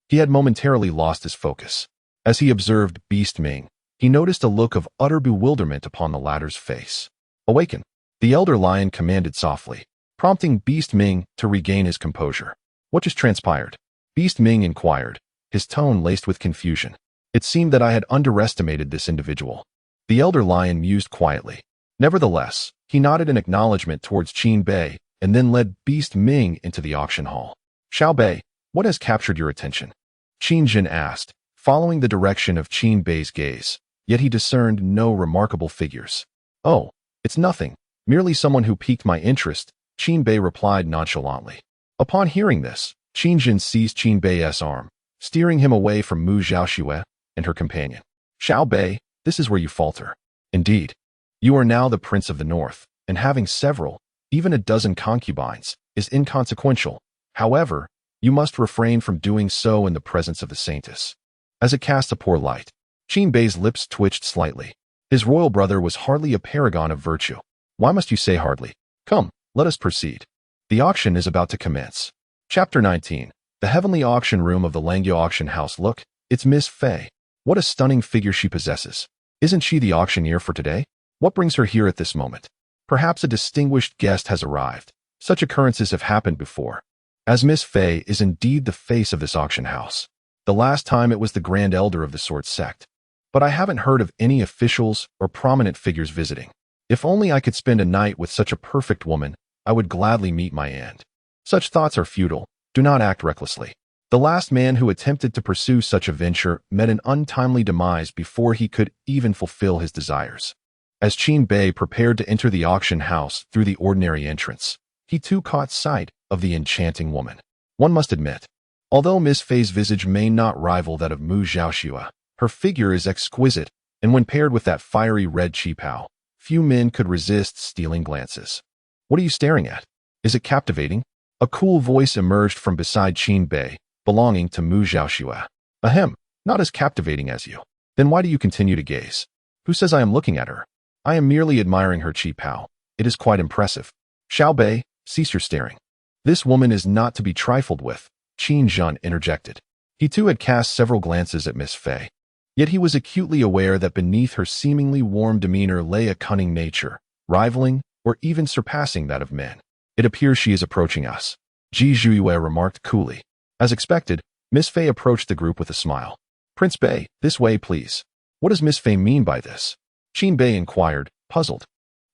S1: he had momentarily lost his focus. As he observed Beast Ming, he noticed a look of utter bewilderment upon the latter's face. Awaken, the elder lion commanded softly, prompting Beast Ming to regain his composure. What just transpired? Beast Ming inquired, his tone laced with confusion. It seemed that I had underestimated this individual. The elder lion mused quietly. Nevertheless, he nodded in acknowledgement towards Qin Bei and then led Beast Ming into the auction hall. Xiao Bei, what has captured your attention? Qin Jin asked, following the direction of Qin Bei's gaze, yet he discerned no remarkable figures. Oh, it's nothing, merely someone who piqued my interest, Qin Bei replied nonchalantly. Upon hearing this, Qin Jin seized Qin Bei's arm, steering him away from Mu Zhaoxue and her companion. Xiao Bei, this is where you falter. Indeed, you are now the Prince of the North, and having several, even a dozen concubines, is inconsequential. However, you must refrain from doing so in the presence of the Saintess, as it casts a poor light. Qin Bei's lips twitched slightly. His royal brother was hardly a paragon of virtue. Why must you say hardly? Come, let us proceed. The auction is about to commence. Chapter 19. The heavenly auction room of the Langya auction house. Look, it's Miss Fei. What a stunning figure she possesses. Isn't she the auctioneer for today? What brings her here at this moment? Perhaps a distinguished guest has arrived. Such occurrences have happened before. As Miss Fei is indeed the face of this auction house. The last time it was the Grand Elder of the Sword Sect. But I haven't heard of any officials or prominent figures visiting. If only I could spend a night with such a perfect woman, I would gladly meet my end. Such thoughts are futile. Do not act recklessly. The last man who attempted to pursue such a venture met an untimely demise before he could even fulfill his desires. As Qin Bei prepared to enter the auction house through the ordinary entrance, he too caught sight of the enchanting woman. One must admit, although Miss Fei's visage may not rival that of Mu Zhaoxue, her figure is exquisite, and when paired with that fiery red qipao, few men could resist stealing glances. What are you staring at? Is it captivating? A cool voice emerged from beside Qin Bei, belonging to Mu Zhaoxue. Ahem, not as captivating as you. Then why do you continue to gaze? Who says I am looking at her? I am merely admiring her qipao. It is quite impressive. Xiao Bei, cease your staring. This woman is not to be trifled with, Qin Jun interjected. He too had cast several glances at Miss Fei. Yet he was acutely aware that beneath her seemingly warm demeanor lay a cunning nature, rivaling or even surpassing that of men. It appears she is approaching us, Ji Zhuiyue remarked coolly. As expected, Miss Fei approached the group with a smile. Prince Bei, this way please. What does Miss Fei mean by this? Qin Bei inquired, puzzled.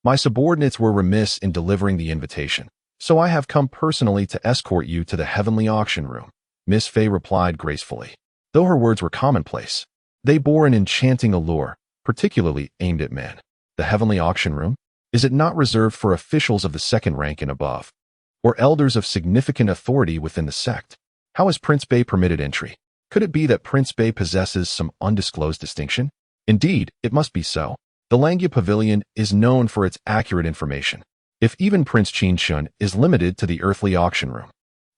S1: My subordinates were remiss in delivering the invitation, so I have come personally to escort you to the heavenly auction room, Miss Fei replied gracefully. Though her words were commonplace, they bore an enchanting allure, particularly aimed at men. The heavenly auction room? Is it not reserved for officials of the second rank and above, or elders of significant authority within the sect? How is Prince Bei permitted entry? Could it be that Prince Bei possesses some undisclosed distinction? Indeed, it must be so. The Langya Pavilion is known for its accurate information, if even Prince Qinshun is limited to the earthly auction room.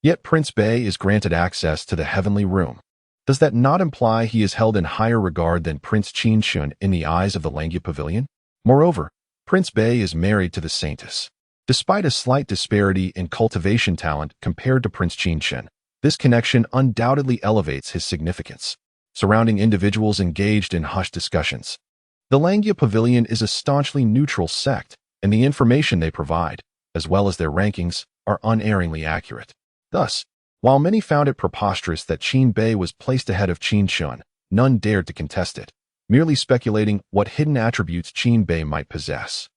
S1: Yet Prince Bei is granted access to the heavenly room. Does that not imply he is held in higher regard than Prince Qinshun in the eyes of the Langya Pavilion? Moreover, Prince Bei is married to the Saintess. Despite a slight disparity in cultivation talent compared to Prince Qinshun, this connection undoubtedly elevates his significance. Surrounding individuals engaged in hushed discussions. The Langya Pavilion is a staunchly neutral sect, and the information they provide, as well as their rankings, are unerringly accurate. Thus, while many found it preposterous that Qin Bei was placed ahead of Qin Shun, none dared to contest it, merely speculating what hidden attributes Qin Bei might possess.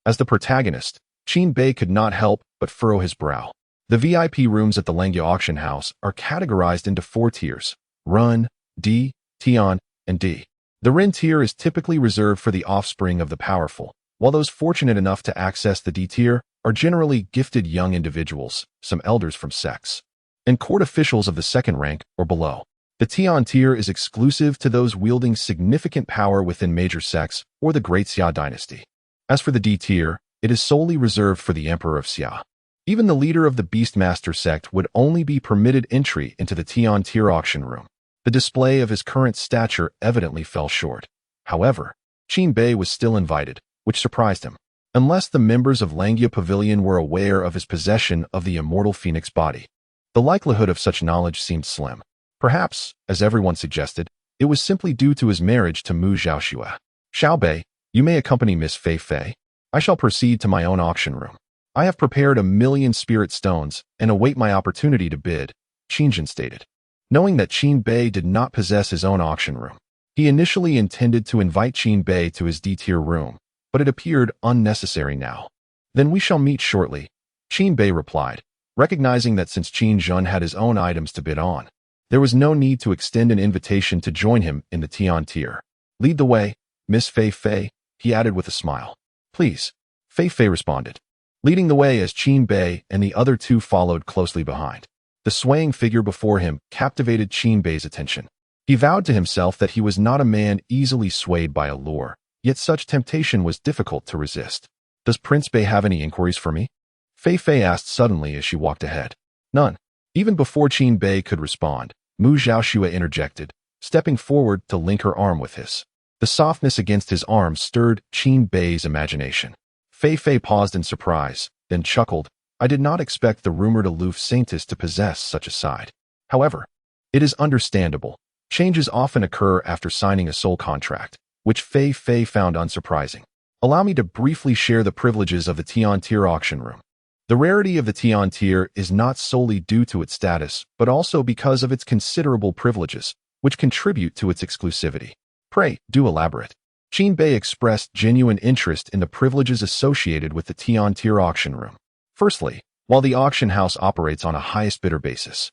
S1: As the protagonist, Qin Bei could not help but furrow his brow. The VIP rooms at the Langya auction house are categorized into 4 tiers: Run, D, Tian, and D. The Ren tier is typically reserved for the offspring of the powerful, while those fortunate enough to access the D tier are generally gifted young individuals, some elders from sects, and court officials of the second rank or below. The Tian tier is exclusive to those wielding significant power within major sects or the Great Xia dynasty. As for the D tier, it is solely reserved for the Emperor of Xia. Even the leader of the Beastmaster sect would only be permitted entry into the Tian tier auction room. The display of his current stature evidently fell short. However, Qin Bei was still invited, which surprised him. Unless the members of Langya Pavilion were aware of his possession of the Immortal Phoenix Body, the likelihood of such knowledge seemed slim. Perhaps, as everyone suggested, it was simply due to his marriage to Mu Xiaoxue. Xiao Bei, you may accompany Miss Fei Fei. I shall proceed to my own auction room. I have prepared 1,000,000 spirit stones and await my opportunity to bid, Qinjin stated. Knowing that Qin Bei did not possess his own auction room, he initially intended to invite Qin Bei to his D-tier room, but it appeared unnecessary now. Then we shall meet shortly, Qin Bei replied, recognizing that since Qin Jun had his own items to bid on, there was no need to extend an invitation to join him in the Tian tier. Lead the way, Miss Fei Fei, he added with a smile. Please, Fei Fei responded, leading the way as Qin Bei and the other 2 followed closely behind. The swaying figure before him captivated Qin Bei's attention. He vowed to himself that he was not a man easily swayed by allure, yet such temptation was difficult to resist. Does Prince Bei have any inquiries for me? Fei Fei asked suddenly as she walked ahead. None. Even before Qin Bei could respond, Mu Xiaoxue interjected, stepping forward to link her arm with his. The softness against his arm stirred Qin Bei's imagination. Fei Fei paused in surprise, then chuckled. I did not expect the rumored aloof saintess to possess such a side. However, it is understandable. Changes often occur after signing a soul contract, which Fei Fei found unsurprising. Allow me to briefly share the privileges of the Tian tier auction room. The rarity of the Tian tier is not solely due to its status, but also because of its considerable privileges, which contribute to its exclusivity. Pray, do elaborate. Qin Bei expressed genuine interest in the privileges associated with the Tian tier auction room. Firstly, while the auction house operates on a highest bidder basis,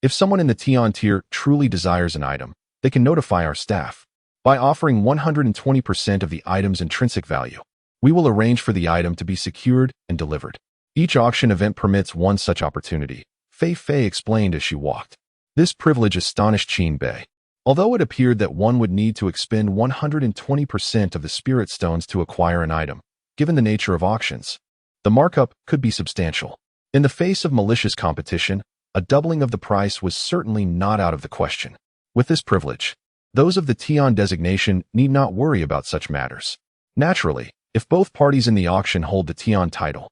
S1: if someone in the Tian tier truly desires an item, they can notify our staff. By offering 120% of the item's intrinsic value, we will arrange for the item to be secured and delivered. Each auction event permits one such opportunity, Fei Fei explained as she walked. This privilege astonished Qin Bei. Although it appeared that one would need to expend 120% of the spirit stones to acquire an item, given the nature of auctions, the markup could be substantial. In the face of malicious competition, a doubling of the price was certainly not out of the question. With this privilege, those of the Tian designation need not worry about such matters. Naturally, if both parties in the auction hold the Tian title,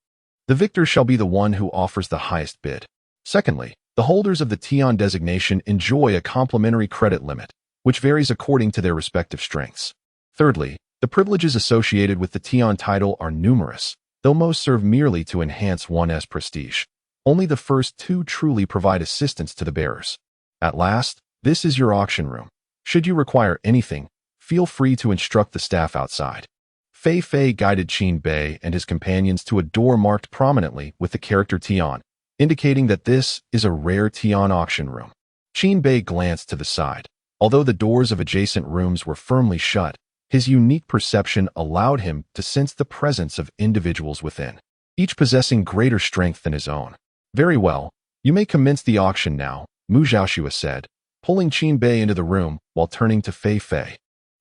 S1: the victor shall be the one who offers the highest bid. Secondly, the holders of the Tian designation enjoy a complimentary credit limit, which varies according to their respective strengths. Thirdly, the privileges associated with the Tian title are numerous, though most serve merely to enhance one's prestige. Only the first 2 truly provide assistance to the bearers. At last, this is your auction room. Should you require anything, feel free to instruct the staff outside. Fei Fei guided Qin Bei and his companions to a door marked prominently with the character Tian, indicating that this is a rare Tian auction room. Qin Bei glanced to the side. Although the doors of adjacent rooms were firmly shut, His unique perception allowed him to sense the presence of individuals within, each possessing greater strength than his own. "Very well, you may commence the auction now," Mu Zhaoxue said, pulling Qin Bei into the room while turning to Fei Fei.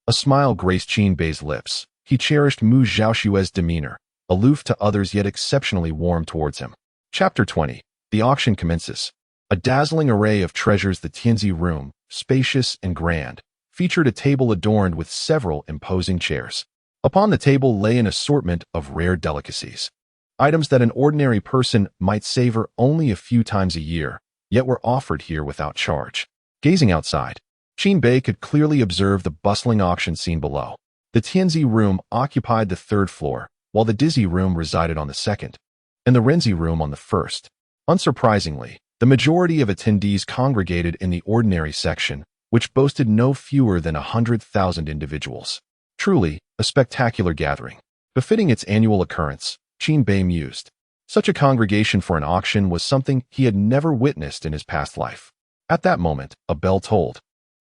S1: A smile graced Qin Bei's lips. He cherished Mu Zhaoxue's demeanor, aloof to others yet exceptionally warm towards him. Chapter 20. The auction commences. A dazzling array of treasures. The Tianzi room, spacious and grand, featured a table adorned with several imposing chairs. Upon the table lay an assortment of rare delicacies, items that an ordinary person might savor only a few times a year, yet were offered here without charge. Gazing outside, Qin Bei could clearly observe the bustling auction scene below. The Tianzi room occupied the third floor, while the Dizzy room resided on the second, and the Renzi room on the first. Unsurprisingly, the majority of attendees congregated in the ordinary section, which boasted no fewer than 100,000 individuals. Truly, a spectacular gathering. Befitting its annual occurrence, Qin Bei mused. Such a congregation for an auction was something he had never witnessed in his past life. At that moment, a bell tolled,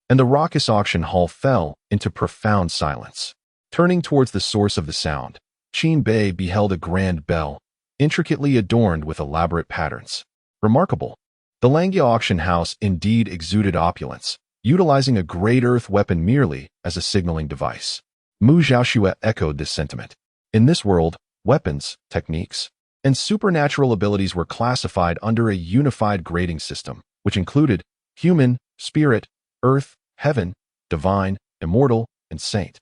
S1: and the raucous auction hall fell into profound silence. Turning towards the source of the sound, Qin Bei beheld a grand bell, intricately adorned with elaborate patterns. Remarkable. The Langya auction house indeed exuded opulence, utilizing a great earth weapon merely as a signaling device. Mu Zhaoxue echoed this sentiment. In this world, weapons, techniques, and supernatural abilities were classified under a unified grading system, which included human, spirit, earth, heaven, divine, immortal, and saint.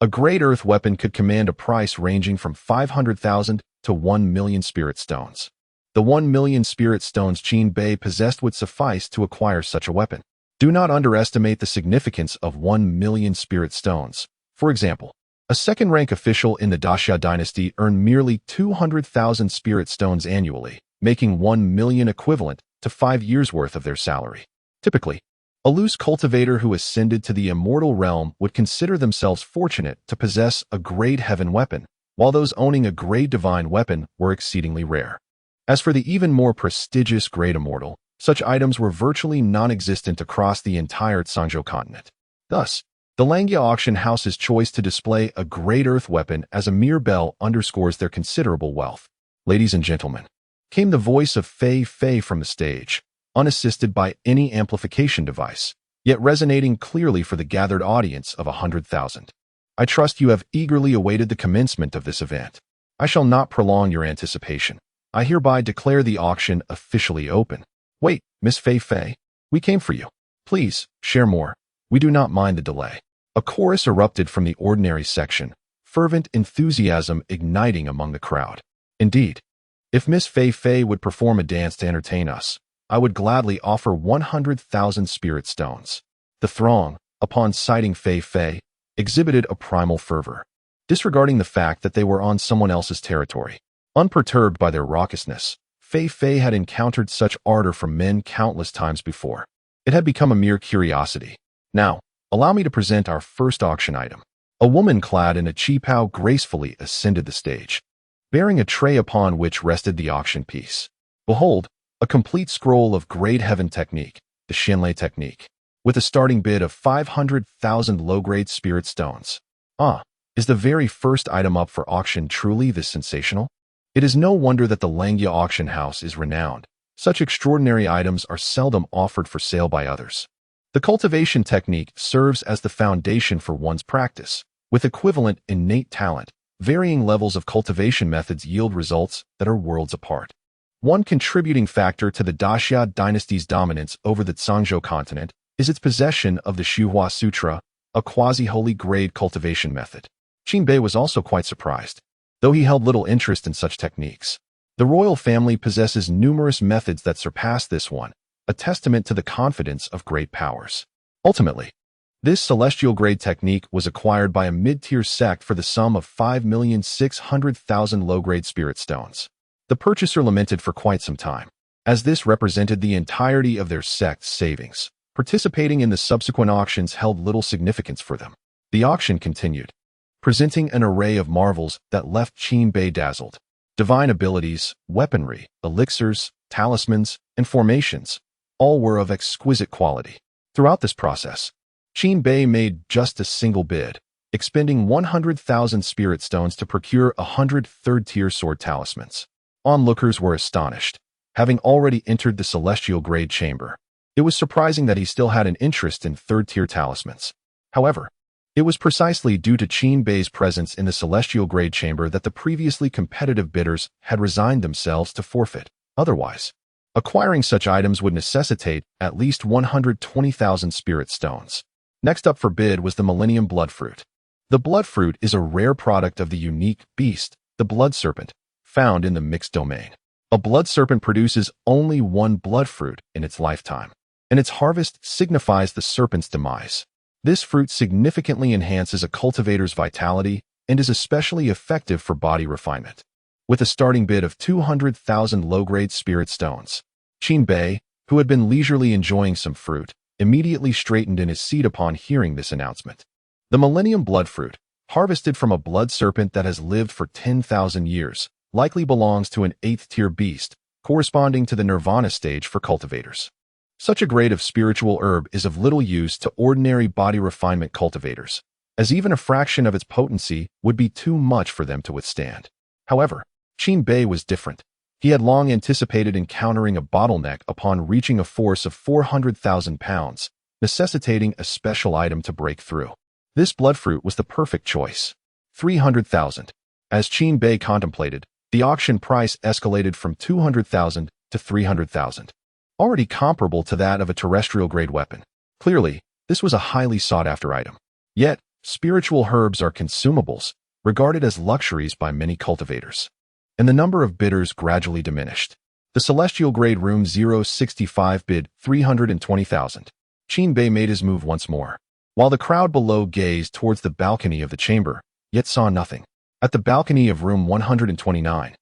S1: A great earth weapon could command a price ranging from 500,000 to 1 million spirit stones. The 1 million spirit stones Qin Bei possessed would suffice to acquire such a weapon. Do not underestimate the significance of 1 million spirit stones. For example, a second-rank official in the Daxia dynasty earned merely 200,000 spirit stones annually, making 1 million equivalent to 5 years' worth of their salary. Typically, a loose cultivator who ascended to the immortal realm would consider themselves fortunate to possess a grade heaven weapon, while those owning a grade divine weapon were exceedingly rare. As for the even more prestigious grade immortal, such items were virtually non-existent across the entire Zhangzhou continent. Thus, the Langya auction house's choice to display a great earth weapon as a mere bell underscores their considerable wealth. "Ladies and gentlemen," came the voice of Fei Fei from the stage, unassisted by any amplification device, yet resonating clearly for the gathered audience of 100,000. "I trust you have eagerly awaited the commencement of this event. I shall not prolong your anticipation. I hereby declare the auction officially open." "Wait, Miss Fei Fei, we came for you. Please, share more. We do not mind the delay." A chorus erupted from the ordinary section, fervent enthusiasm igniting among the crowd. "Indeed, if Miss Fei Fei would perform a dance to entertain us, I would gladly offer 100,000 spirit stones." The throng, upon sighting Fei Fei, exhibited a primal fervor, disregarding the fact that they were on someone else's territory. Unperturbed by their raucousness, Fei Fei had encountered such ardor from men countless times before. It had become a mere curiosity. "Now, allow me to present our first auction item." A woman clad in a qipao gracefully ascended the stage, bearing a tray upon which rested the auction piece. Behold, a complete scroll of grade heaven technique, the Xianlei technique, with a starting bid of 500,000 low-grade spirit stones. Ah, is the very first item up for auction truly this sensational? It is no wonder that the Langya auction house is renowned. Such extraordinary items are seldom offered for sale by others. The cultivation technique serves as the foundation for one's practice. With equivalent innate talent, varying levels of cultivation methods yield results that are worlds apart. One contributing factor to the Daxia dynasty's dominance over the Zhangzhou continent is its possession of the Shuhua Sutra, a quasi-holy grade cultivation method. Qin Bei was also quite surprised, though he held little interest in such techniques. The royal family possesses numerous methods that surpass this one, a testament to the confidence of great powers. Ultimately, this celestial grade technique was acquired by a mid-tier sect for the sum of 5,600,000 low-grade spirit stones. The purchaser lamented for quite some time, as this represented the entirety of their sect's savings. Participating in the subsequent auctions held little significance for them. The auction continued, presenting an array of marvels that left Qin Bei dazzled. Divine abilities, weaponry, elixirs, talismans, and formations, all were of exquisite quality. Throughout this process, Qin Bei made just a single bid, expending 100,000 spirit stones to procure 100 third-tier sword talismans. Onlookers were astonished. Having already entered the celestial grade chamber, it was surprising that he still had an interest in third-tier talismans. However, it was precisely due to Qin Bei's presence in the celestial grade chamber that the previously competitive bidders had resigned themselves to forfeit. Otherwise, acquiring such items would necessitate at least 120,000 spirit stones. Next up for bid was the Millennium Bloodfruit. The Bloodfruit is a rare product of the unique beast, the Blood Serpent, found in the mixed domain. A blood serpent produces only one blood fruit in its lifetime, and its harvest signifies the serpent's demise. This fruit significantly enhances a cultivator's vitality and is especially effective for body refinement. With a starting bid of 200,000 low-grade spirit stones, Qin Bei, who had been leisurely enjoying some fruit, immediately straightened in his seat upon hearing this announcement. The Millennium Bloodfruit, harvested from a blood serpent that has lived for 10,000 years, likely belongs to an 8th-tier beast, corresponding to the nirvana stage for cultivators. Such a grade of spiritual herb is of little use to ordinary body refinement cultivators, as even a fraction of its potency would be too much for them to withstand. However, Qin Bei was different. He had long anticipated encountering a bottleneck upon reaching a force of 400,000 pounds, necessitating a special item to break through. This bloodfruit was the perfect choice. 300,000. As Qin Bei contemplated, the auction price escalated from 200,000 to 300,000, already comparable to that of a terrestrial-grade weapon. Clearly, this was a highly sought-after item. Yet, spiritual herbs are consumables, regarded as luxuries by many cultivators, and the number of bidders gradually diminished. The celestial-grade room 065 bid 320,000. Qin Bei made his move once more, while the crowd below gazed towards the balcony of the chamber, yet saw nothing. At the balcony of room 129,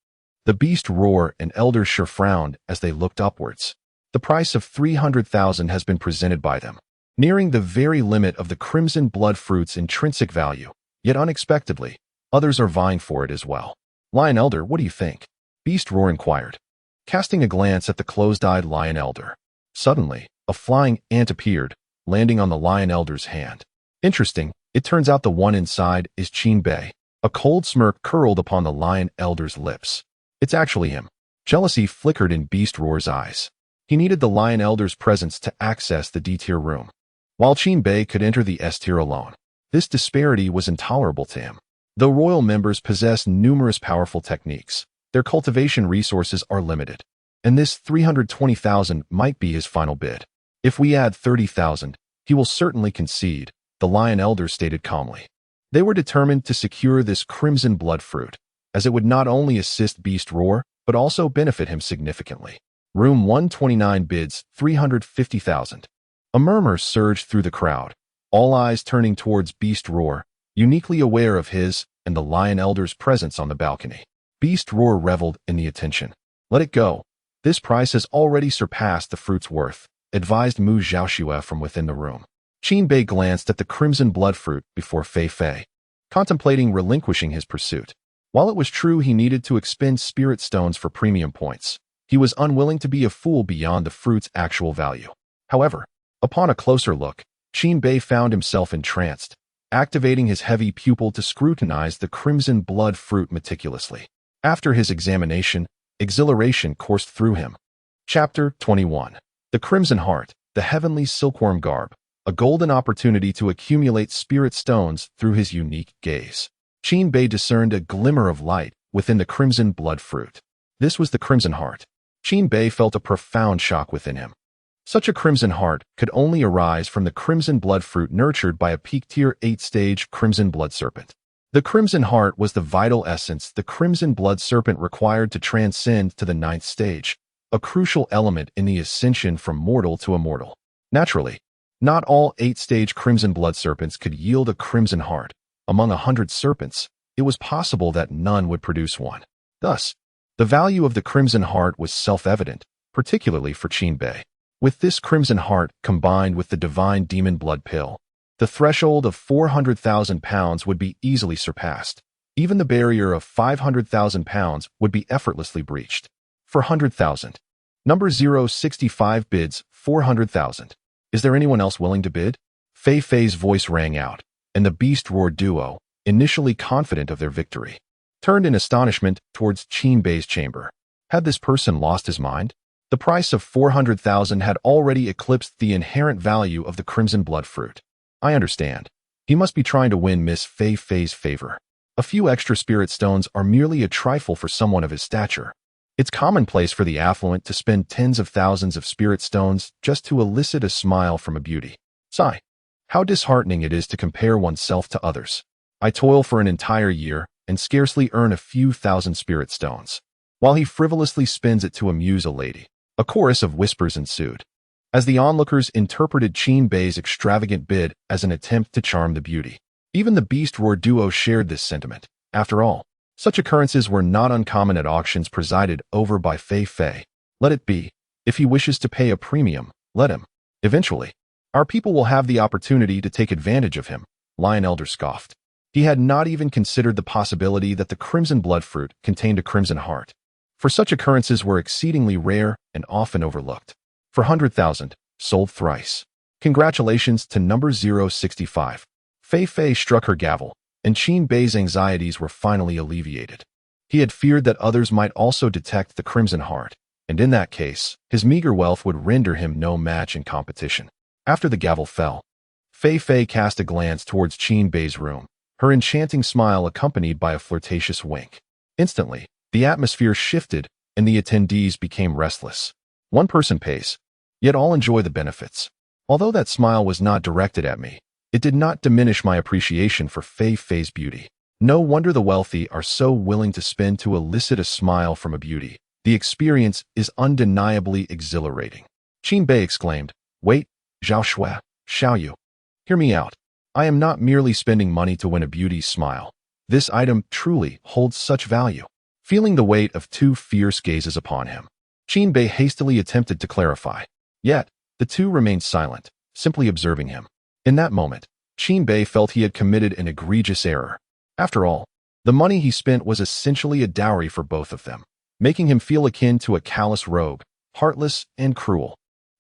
S1: the beast Roar and Elder Shur frowned as they looked upwards. The price of 300,000 has been presented by them, nearing the very limit of the crimson blood fruit's intrinsic value, yet unexpectedly, others are vying for it as well. Lion Elder, what do you think? Beast Roar inquired, casting a glance at the closed-eyed Lion Elder. Suddenly, a flying ant appeared, landing on the Lion Elder's hand. Interesting, it turns out the one inside is Qin Bei. A cold smirk curled upon the Lion Elder's lips. It's actually him. Jealousy flickered in Beast Roar's eyes. He needed the Lion Elder's presence to access the D-tier room, while Qin Bei could enter the S-tier alone. This disparity was intolerable to him. Though royal members possess numerous powerful techniques, their cultivation resources are limited, and this 320,000 might be his final bid. If we add 30,000, he will certainly concede, the Lion Elder stated calmly. They were determined to secure this crimson blood fruit, as it would not only assist Beast Roar, but also benefit him significantly. Room 129 bids 350,000. A murmur surged through the crowd, all eyes turning towards Beast Roar, uniquely aware of his and the Lion Elder's presence on the balcony. Beast Roar reveled in the attention. Let it go. This price has already surpassed the fruit's worth, advised Mu Zhaoxue from within the room. Qin Bei glanced at the crimson blood fruit before Fei Fei, contemplating relinquishing his pursuit. While it was true he needed to expend spirit stones for premium points, he was unwilling to be a fool beyond the fruit's actual value. However, upon a closer look, Qin Bei found himself entranced, activating his heavy pupil to scrutinize the crimson blood fruit meticulously. After his examination, exhilaration coursed through him. Chapter 21. The Crimson Heart, the Heavenly Silkworm Garb. A golden opportunity to accumulate spirit stones through his unique gaze. Qin Bei discerned a glimmer of light within the crimson blood fruit. This was the Crimson Heart. Qin Bei felt a profound shock within him. Such a Crimson Heart could only arise from the crimson blood fruit nurtured by a peak-tier 8-stage crimson blood serpent. The Crimson Heart was the vital essence the crimson blood serpent required to transcend to the 9th stage, a crucial element in the ascension from mortal to immortal. Naturally, not all 8-stage crimson blood serpents could yield a Crimson Heart. Among 100 serpents, it was possible that none would produce one. Thus, the value of the Crimson Heart was self-evident, particularly for Qin Bei. With this Crimson Heart combined with the divine demon blood pill, the threshold of 400,000 pounds would be easily surpassed. Even the barrier of 500,000 pounds would be effortlessly breached. For 100,000. Number 065 bids 400,000. Is there anyone else willing to bid? Fei Fei's voice rang out, and the Beast Roar duo, initially confident of their victory, turned in astonishment towards Qin Bei's chamber. Had this person lost his mind? The price of 400,000 had already eclipsed the inherent value of the crimson blood fruit. I understand. He must be trying to win Miss Fei Fei's favor. A few extra spirit stones are merely a trifle for someone of his stature. It's commonplace for the affluent to spend tens of thousands of spirit stones just to elicit a smile from a beauty. Sigh. How disheartening it is to compare oneself to others. I toil for an entire year and scarcely earn a few thousand spirit stones, while he frivolously spends it to amuse a lady. A chorus of whispers ensued, as the onlookers interpreted Qin Bei's extravagant bid as an attempt to charm the beauty. Even the Beast Roar duo shared this sentiment. After all, such occurrences were not uncommon at auctions presided over by Fei Fei. Let it be. If he wishes to pay a premium, let him. Eventually, our people will have the opportunity to take advantage of him, Lion Elder scoffed. He had not even considered the possibility that the crimson blood fruit contained a crimson heart, for such occurrences were exceedingly rare and often overlooked. For 100,000, sold thrice. Congratulations to number 065. Fei Fei struck her gavel, and Qin Bei's anxieties were finally alleviated. He had feared that others might also detect the crimson heart, and in that case, his meager wealth would render him no match in competition. After the gavel fell, Fei Fei cast a glance towards Qin Bei's room, her enchanting smile accompanied by a flirtatious wink. Instantly, the atmosphere shifted and the attendees became restless. One person pays, yet all enjoy the benefits. Although that smile was not directed at me, it did not diminish my appreciation for Fei Fei's beauty. No wonder the wealthy are so willing to spend to elicit a smile from a beauty. The experience is undeniably exhilarating. Qin Bei exclaimed, "Wait, Zhao Shui, Xiaoyu. Hear me out. I am not merely spending money to win a beauty's smile. This item truly holds such value." Feeling the weight of two fierce gazes upon him, Qin Bei hastily attempted to clarify. Yet, the two remained silent, simply observing him. In that moment, Qin Bei felt he had committed an egregious error. After all, the money he spent was essentially a dowry for both of them, making him feel akin to a callous rogue, heartless and cruel.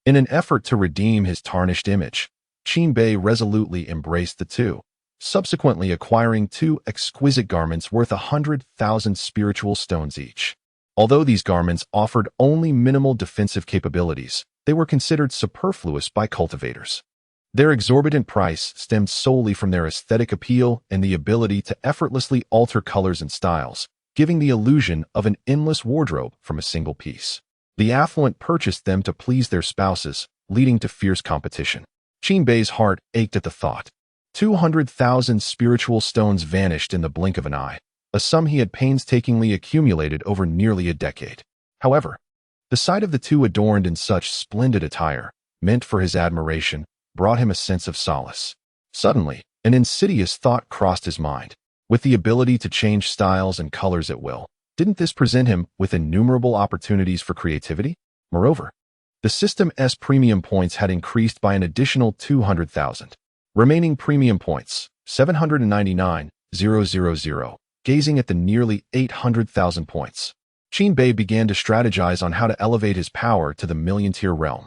S1: In an effort to redeem his tarnished image, Qin Bei resolutely embraced the two, subsequently acquiring two exquisite garments worth 100,000 spiritual stones each. Although these garments offered only minimal defensive capabilities, they were considered superfluous by cultivators. Their exorbitant price stemmed solely from their aesthetic appeal and the ability to effortlessly alter colors and styles, giving the illusion of an endless wardrobe from a single piece. The affluent purchased them to please their spouses, leading to fierce competition. Qin Bei's heart ached at the thought. 200,000 spiritual stones vanished in the blink of an eye, a sum he had painstakingly accumulated over nearly a decade. However, the sight of the two adorned in such splendid attire, meant for his admiration, brought him a sense of solace. Suddenly, an insidious thought crossed his mind. With the ability to change styles and colors at will, didn't this present him with innumerable opportunities for creativity? Moreover, the system's premium points had increased by an additional 200,000. Remaining premium points, 799,000. Gazing at the nearly 800,000 points, Qin Bei began to strategize on how to elevate his power to the million-tier realm.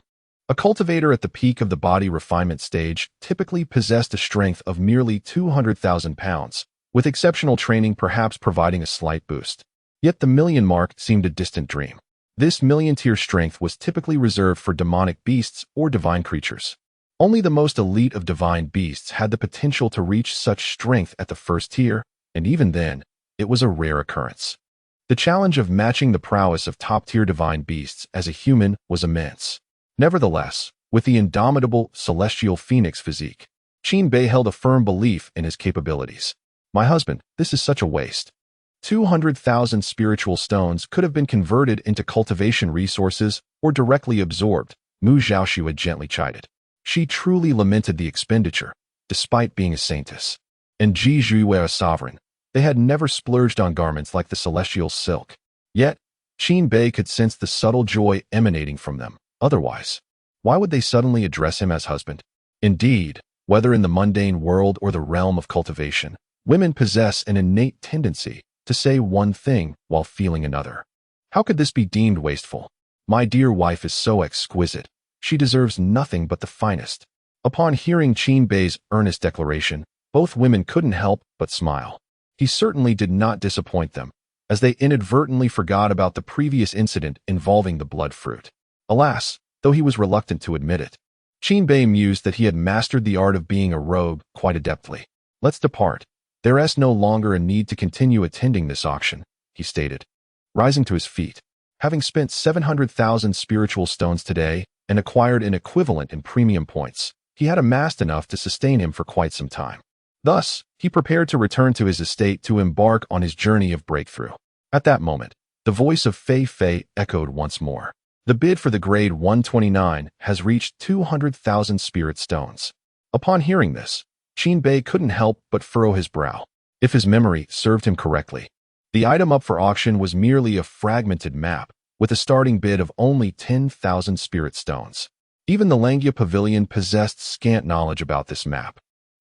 S1: A cultivator at the peak of the body refinement stage typically possessed a strength of merely 200,000 pounds, with exceptional training perhaps providing a slight boost. Yet the million mark seemed a distant dream. This million-tier strength was typically reserved for demonic beasts or divine creatures. Only the most elite of divine beasts had the potential to reach such strength at the first tier, and even then, it was a rare occurrence. The challenge of matching the prowess of top-tier divine beasts as a human was immense. Nevertheless, with the indomitable celestial phoenix physique, Qin Bei held a firm belief in his capabilities. "My husband, this is such a waste. 200,000 spiritual stones could have been converted into cultivation resources or directly absorbed," Mu Zhaoxu had gently chided. She truly lamented the expenditure, despite being a saintess. And Ji Zhui were a sovereign. They had never splurged on garments like the celestial silk. Yet, Qin Bei could sense the subtle joy emanating from them. Otherwise, why would they suddenly address him as husband? Indeed, whether in the mundane world or the realm of cultivation, women possess an innate tendency to say one thing while feeling another. How could this be deemed wasteful? "My dear wife is so exquisite. She deserves nothing but the finest." Upon hearing Qin Bei's earnest declaration, Both women couldn't help but smile. He certainly did not disappoint them, as they inadvertently forgot about the previous incident involving the blood fruit. Alas, though he was reluctant to admit it, Qinbei mused that he had mastered the art of being a rogue quite adeptly. Let's depart. There is no longer a need to continue attending this auction, he stated, rising to his feet. Having spent 700,000 spiritual stones today and acquired an equivalent in premium points, he had amassed enough to sustain him for quite some time. Thus, he prepared to return to his estate to embark on his journey of breakthrough. At that moment, the voice of Fei Fei echoed once more. The bid for the grade 129 has reached 200,000 spirit stones. Upon hearing this, Qinbei couldn't help but furrow his brow. If his memory served him correctly, the item up for auction was merely a fragmented map, with a starting bid of only 10,000 spirit stones. Even the Langya Pavilion possessed scant knowledge about this map,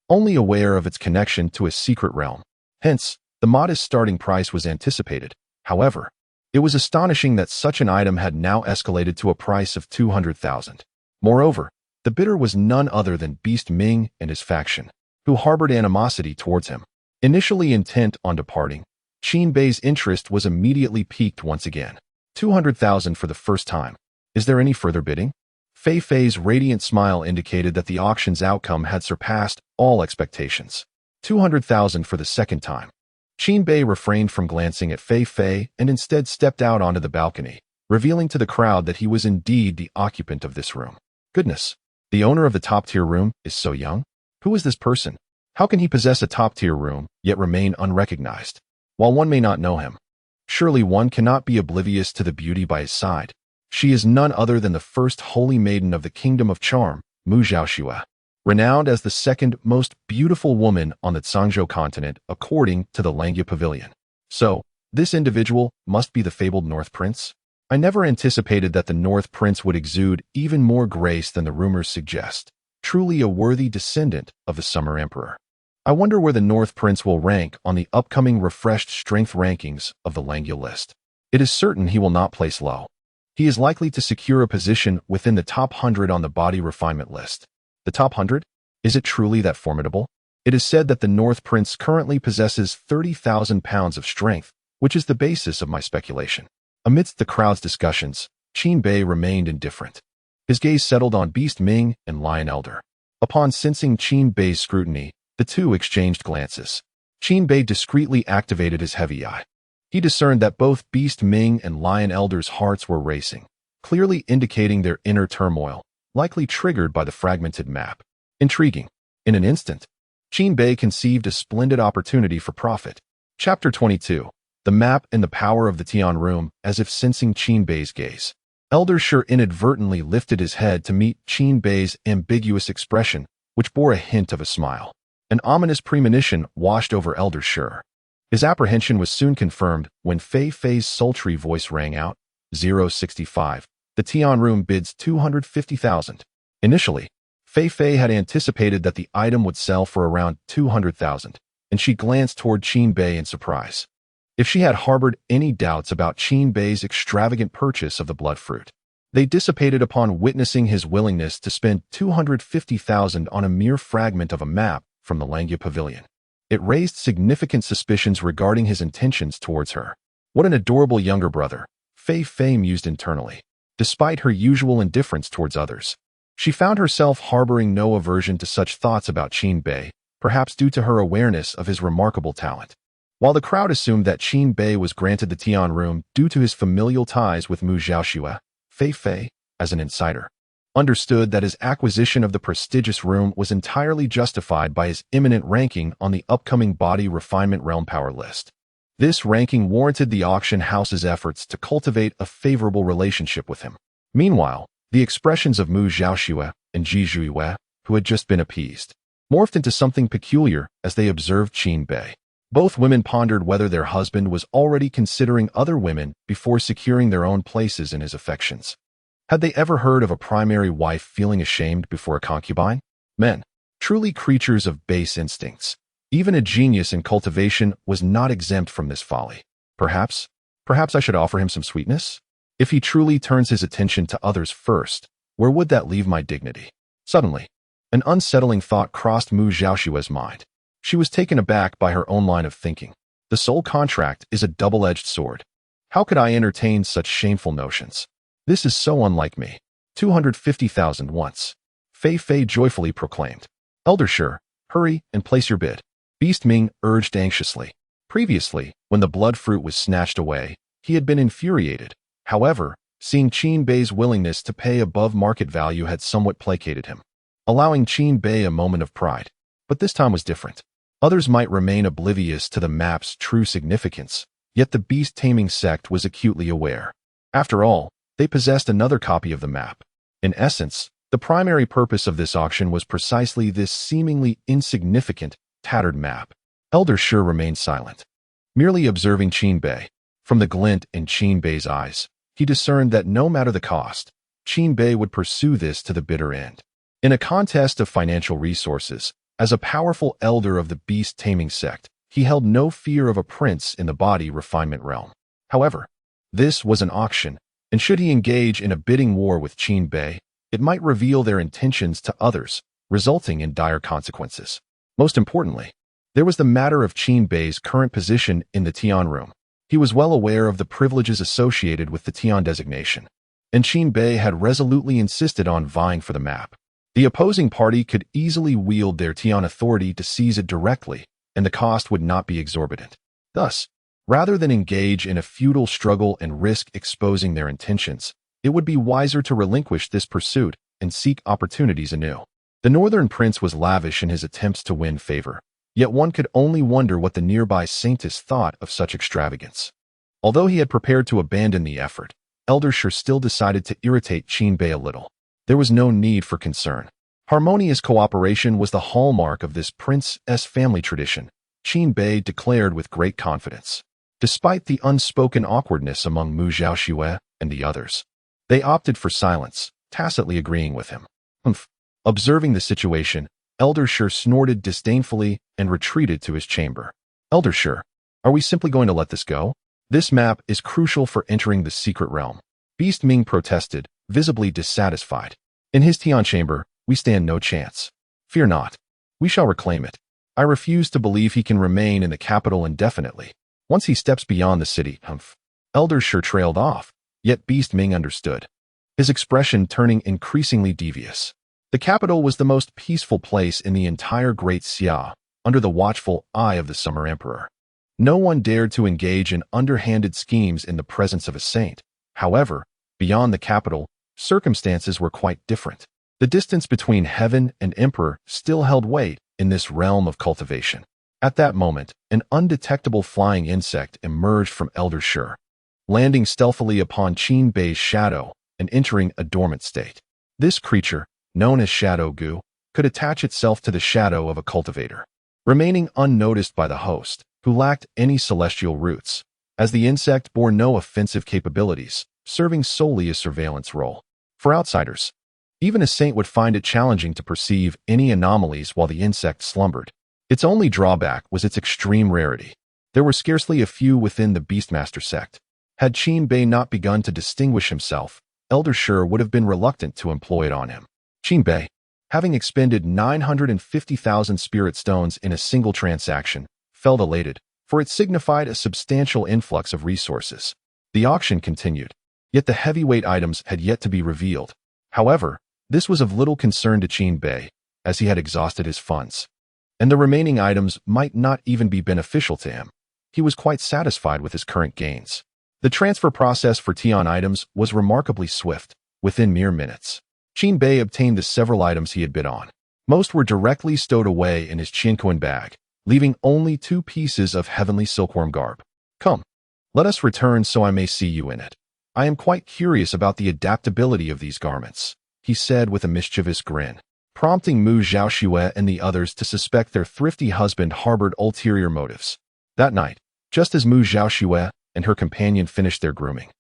S1: only aware of its connection to a secret realm. Hence, the modest starting price was anticipated. However, it was astonishing that such an item had now escalated to a price of 200,000. Moreover, the bidder was none other than Beast Ming and his faction, who harbored animosity towards him. Initially intent on departing, Qinbei's interest was immediately piqued once again. 200,000 for the first time. Is there any further bidding? Fei Fei's radiant smile indicated that the auction's outcome had surpassed all expectations. 200,000 for the second time. Qinbei refrained from glancing at Fei Fei and instead stepped out onto the balcony, revealing to the crowd that he was indeed the occupant of this room. Goodness, the owner of the top-tier room is so young? Who is this person? How can he possess a top-tier room, yet remain unrecognized? While one may not know him, surely one cannot be oblivious to the beauty by his side. She is none other than the first holy maiden of the Kingdom of Charm, Mu Zhaoxue, renowned as the second most beautiful woman on the Zhangzhou continent according to the Langya Pavilion. So, this individual must be the fabled North Prince? I never anticipated that the North Prince would exude even more grace than the rumors suggest. Truly a worthy descendant of the Summer Emperor. I wonder where the North Prince will rank on the upcoming refreshed strength rankings of the Langya list. It is certain he will not place low. He is likely to secure a position within the top 100 on the body refinement list. The top 100? Is it truly that formidable? It is said that the North Prince currently possesses 30,000 pounds of strength, which is the basis of my speculation. Amidst the crowd's discussions, Qinbei remained indifferent. His gaze settled on Beast Ming and Lion Elder. Upon sensing Qinbei's scrutiny, the two exchanged glances. Qinbei discreetly activated his heavy eye. He discerned that both Beast Ming and Lion Elder's hearts were racing, clearly indicating their inner turmoil, likely triggered by the fragmented map. Intriguing. In an instant, Qinbei conceived a splendid opportunity for profit. Chapter 22. The map and the power of the Tian room, as if sensing Qinbei's gaze. Elder Shi inadvertently lifted his head to meet Qinbei's ambiguous expression, which bore a hint of a smile. An ominous premonition washed over Elder Shi. His apprehension was soon confirmed when Fei Fei's sultry voice rang out, 065. The Tian room bids 250,000. Initially, Fei Fei had anticipated that the item would sell for around 200,000, and she glanced toward Qinbei in surprise. If she had harbored any doubts about Qinbei's extravagant purchase of the blood fruit, they dissipated upon witnessing his willingness to spend 250,000 on a mere fragment of a map from the Langya Pavilion. It raised significant suspicions regarding his intentions towards her. What an adorable younger brother, Fei Fei mused internally. Despite her usual indifference towards others, she found herself harboring no aversion to such thoughts about Qinbei, perhaps due to her awareness of his remarkable talent. While the crowd assumed that Qinbei was granted the Tian room due to his familial ties with Mu Zhaoxue, Fei Fei, as an insider, understood that his acquisition of the prestigious room was entirely justified by his imminent ranking on the upcoming body refinement realm power list. This ranking warranted the auction house's efforts to cultivate a favorable relationship with him. Meanwhile, the expressions of Mu Zhaoxue and Ji Zhuiyue, who had just been appeased, morphed into something peculiar as they observed Qinbei. Both women pondered whether their husband was already considering other women before securing their own places in his affections. Had they ever heard of a primary wife feeling ashamed before a concubine? Men, truly creatures of base instincts. Even a genius in cultivation was not exempt from this folly. Perhaps I should offer him some sweetness? If he truly turns his attention to others first, where would that leave my dignity? Suddenly, an unsettling thought crossed Mu Zhaoxue's mind. She was taken aback by her own line of thinking. The soul contract is a double-edged sword. How could I entertain such shameful notions? This is so unlike me. 250,000 once. Fei Fei joyfully proclaimed. Elder Shi, hurry and place your bid. Beast Ming urged anxiously. Previously, when the blood fruit was snatched away, he had been infuriated. However, seeing Qin Bei's willingness to pay above market value had somewhat placated him, allowing Qin Bei a moment of pride. But this time was different. Others might remain oblivious to the map's true significance, yet the beast-taming sect was acutely aware. After all, they possessed another copy of the map. In essence, the primary purpose of this auction was precisely this seemingly insignificant, tattered map. Elder Shi remained silent, merely observing Qin Bei. From the glint in Qin Bei's eyes, he discerned that no matter the cost, Qin Bei would pursue this to the bitter end. In a contest of financial resources, as a powerful elder of the beast-taming sect, he held no fear of a prince in the body refinement realm. However, this was an auction, and should he engage in a bidding war with Qin Bei, it might reveal their intentions to others, resulting in dire consequences. Most importantly, there was the matter of Qin Bei's current position in the Tian room. He was well aware of the privileges associated with the Tian designation, and Qin Bei had resolutely insisted on vying for the map. The opposing party could easily wield their Tian authority to seize it directly, and the cost would not be exorbitant. Thus, rather than engage in a futile struggle and risk exposing their intentions, it would be wiser to relinquish this pursuit and seek opportunities anew. The northern prince was lavish in his attempts to win favor, yet one could only wonder what the nearby saintess thought of such extravagance. Although he had prepared to abandon the effort, Elder Shi still decided to irritate Qin Bei a little. There was no need for concern. Harmonious cooperation was the hallmark of this prince's family tradition, Qin Bei declared with great confidence. Despite the unspoken awkwardness among Mu Zhaoxue and the others, they opted for silence, tacitly agreeing with him. Humph. Observing the situation, Elder Shi snorted disdainfully and retreated to his chamber. Elder Shi, are we simply going to let this go? This map is crucial for entering the secret realm. Beast Ming protested, visibly dissatisfied. In his Tian chamber, we stand no chance. Fear not. We shall reclaim it. I refuse to believe he can remain in the capital indefinitely. Once he steps beyond the city, humph. Elder Shi trailed off, yet Beast Ming understood, his expression turning increasingly devious. The capital was the most peaceful place in the entire Great Xia, under the watchful eye of the Summer Emperor. No one dared to engage in underhanded schemes in the presence of a saint. However, beyond the capital, circumstances were quite different. The distance between heaven and emperor still held weight in this realm of cultivation. At that moment, an undetectable flying insect emerged from Elder Shi, landing stealthily upon Qin Bei's shadow and entering a dormant state. This creature, known as Shadow Gu, could attach itself to the shadow of a cultivator, remaining unnoticed by the host, who lacked any celestial roots, as the insect bore no offensive capabilities, serving solely a surveillance role. For outsiders, even a saint would find it challenging to perceive any anomalies while the insect slumbered. Its only drawback was its extreme rarity. There were scarcely a few within the Beastmaster sect. Had Qin Bei not begun to distinguish himself, Elder Shi would have been reluctant to employ it on him. Qin Bei, having expended 950,000 spirit stones in a single transaction, felt elated, for it signified a substantial influx of resources. The auction continued, yet the heavyweight items had yet to be revealed. However, this was of little concern to Qin Bei, as he had exhausted his funds, and the remaining items might not even be beneficial to him. He was quite satisfied with his current gains. The transfer process for Tian items was remarkably swift. Within mere minutes, Qin Bei obtained the several items he had bid on. Most were directly stowed away in his Qianquan bag, leaving only 2 pieces of heavenly silkworm garb. Come, let us return so I may see you in it. I am quite curious about the adaptability of these garments, he said with a mischievous grin, prompting Mu Zhaoxue and the others to suspect their thrifty husband harbored ulterior motives. That night, just as Mu Zhaoxue and her companion finished their grooming,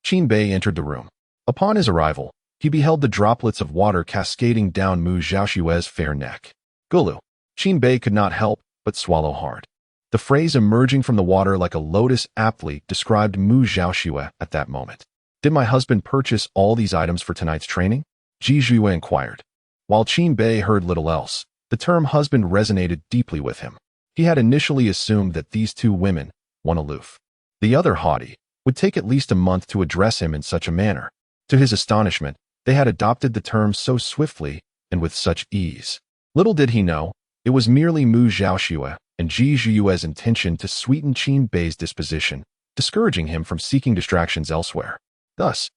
S1: Qin Bei entered the room. Upon his arrival, he beheld the droplets of water cascading down Mu Zhaoxue's fair neck. Gulu. Qin Bei could not help but swallow hard. The phrase emerging from the water like a lotus aptly described Mu Zhaoxue at that moment. Did my husband purchase all these items for tonight's training? Ji Zhuye inquired. While Qin Bei heard little else, the term husband resonated deeply with him. He had initially assumed that these two women, one aloof, the other haughty, would take at least a month to address him in such a manner. To his astonishment, they had adopted the term so swiftly and with such ease. Little did he know, it was merely Mu Zhaoxue and Ji Zhuyue's intention to sweeten Qin Bei's disposition, discouraging him from seeking distractions elsewhere. Thus,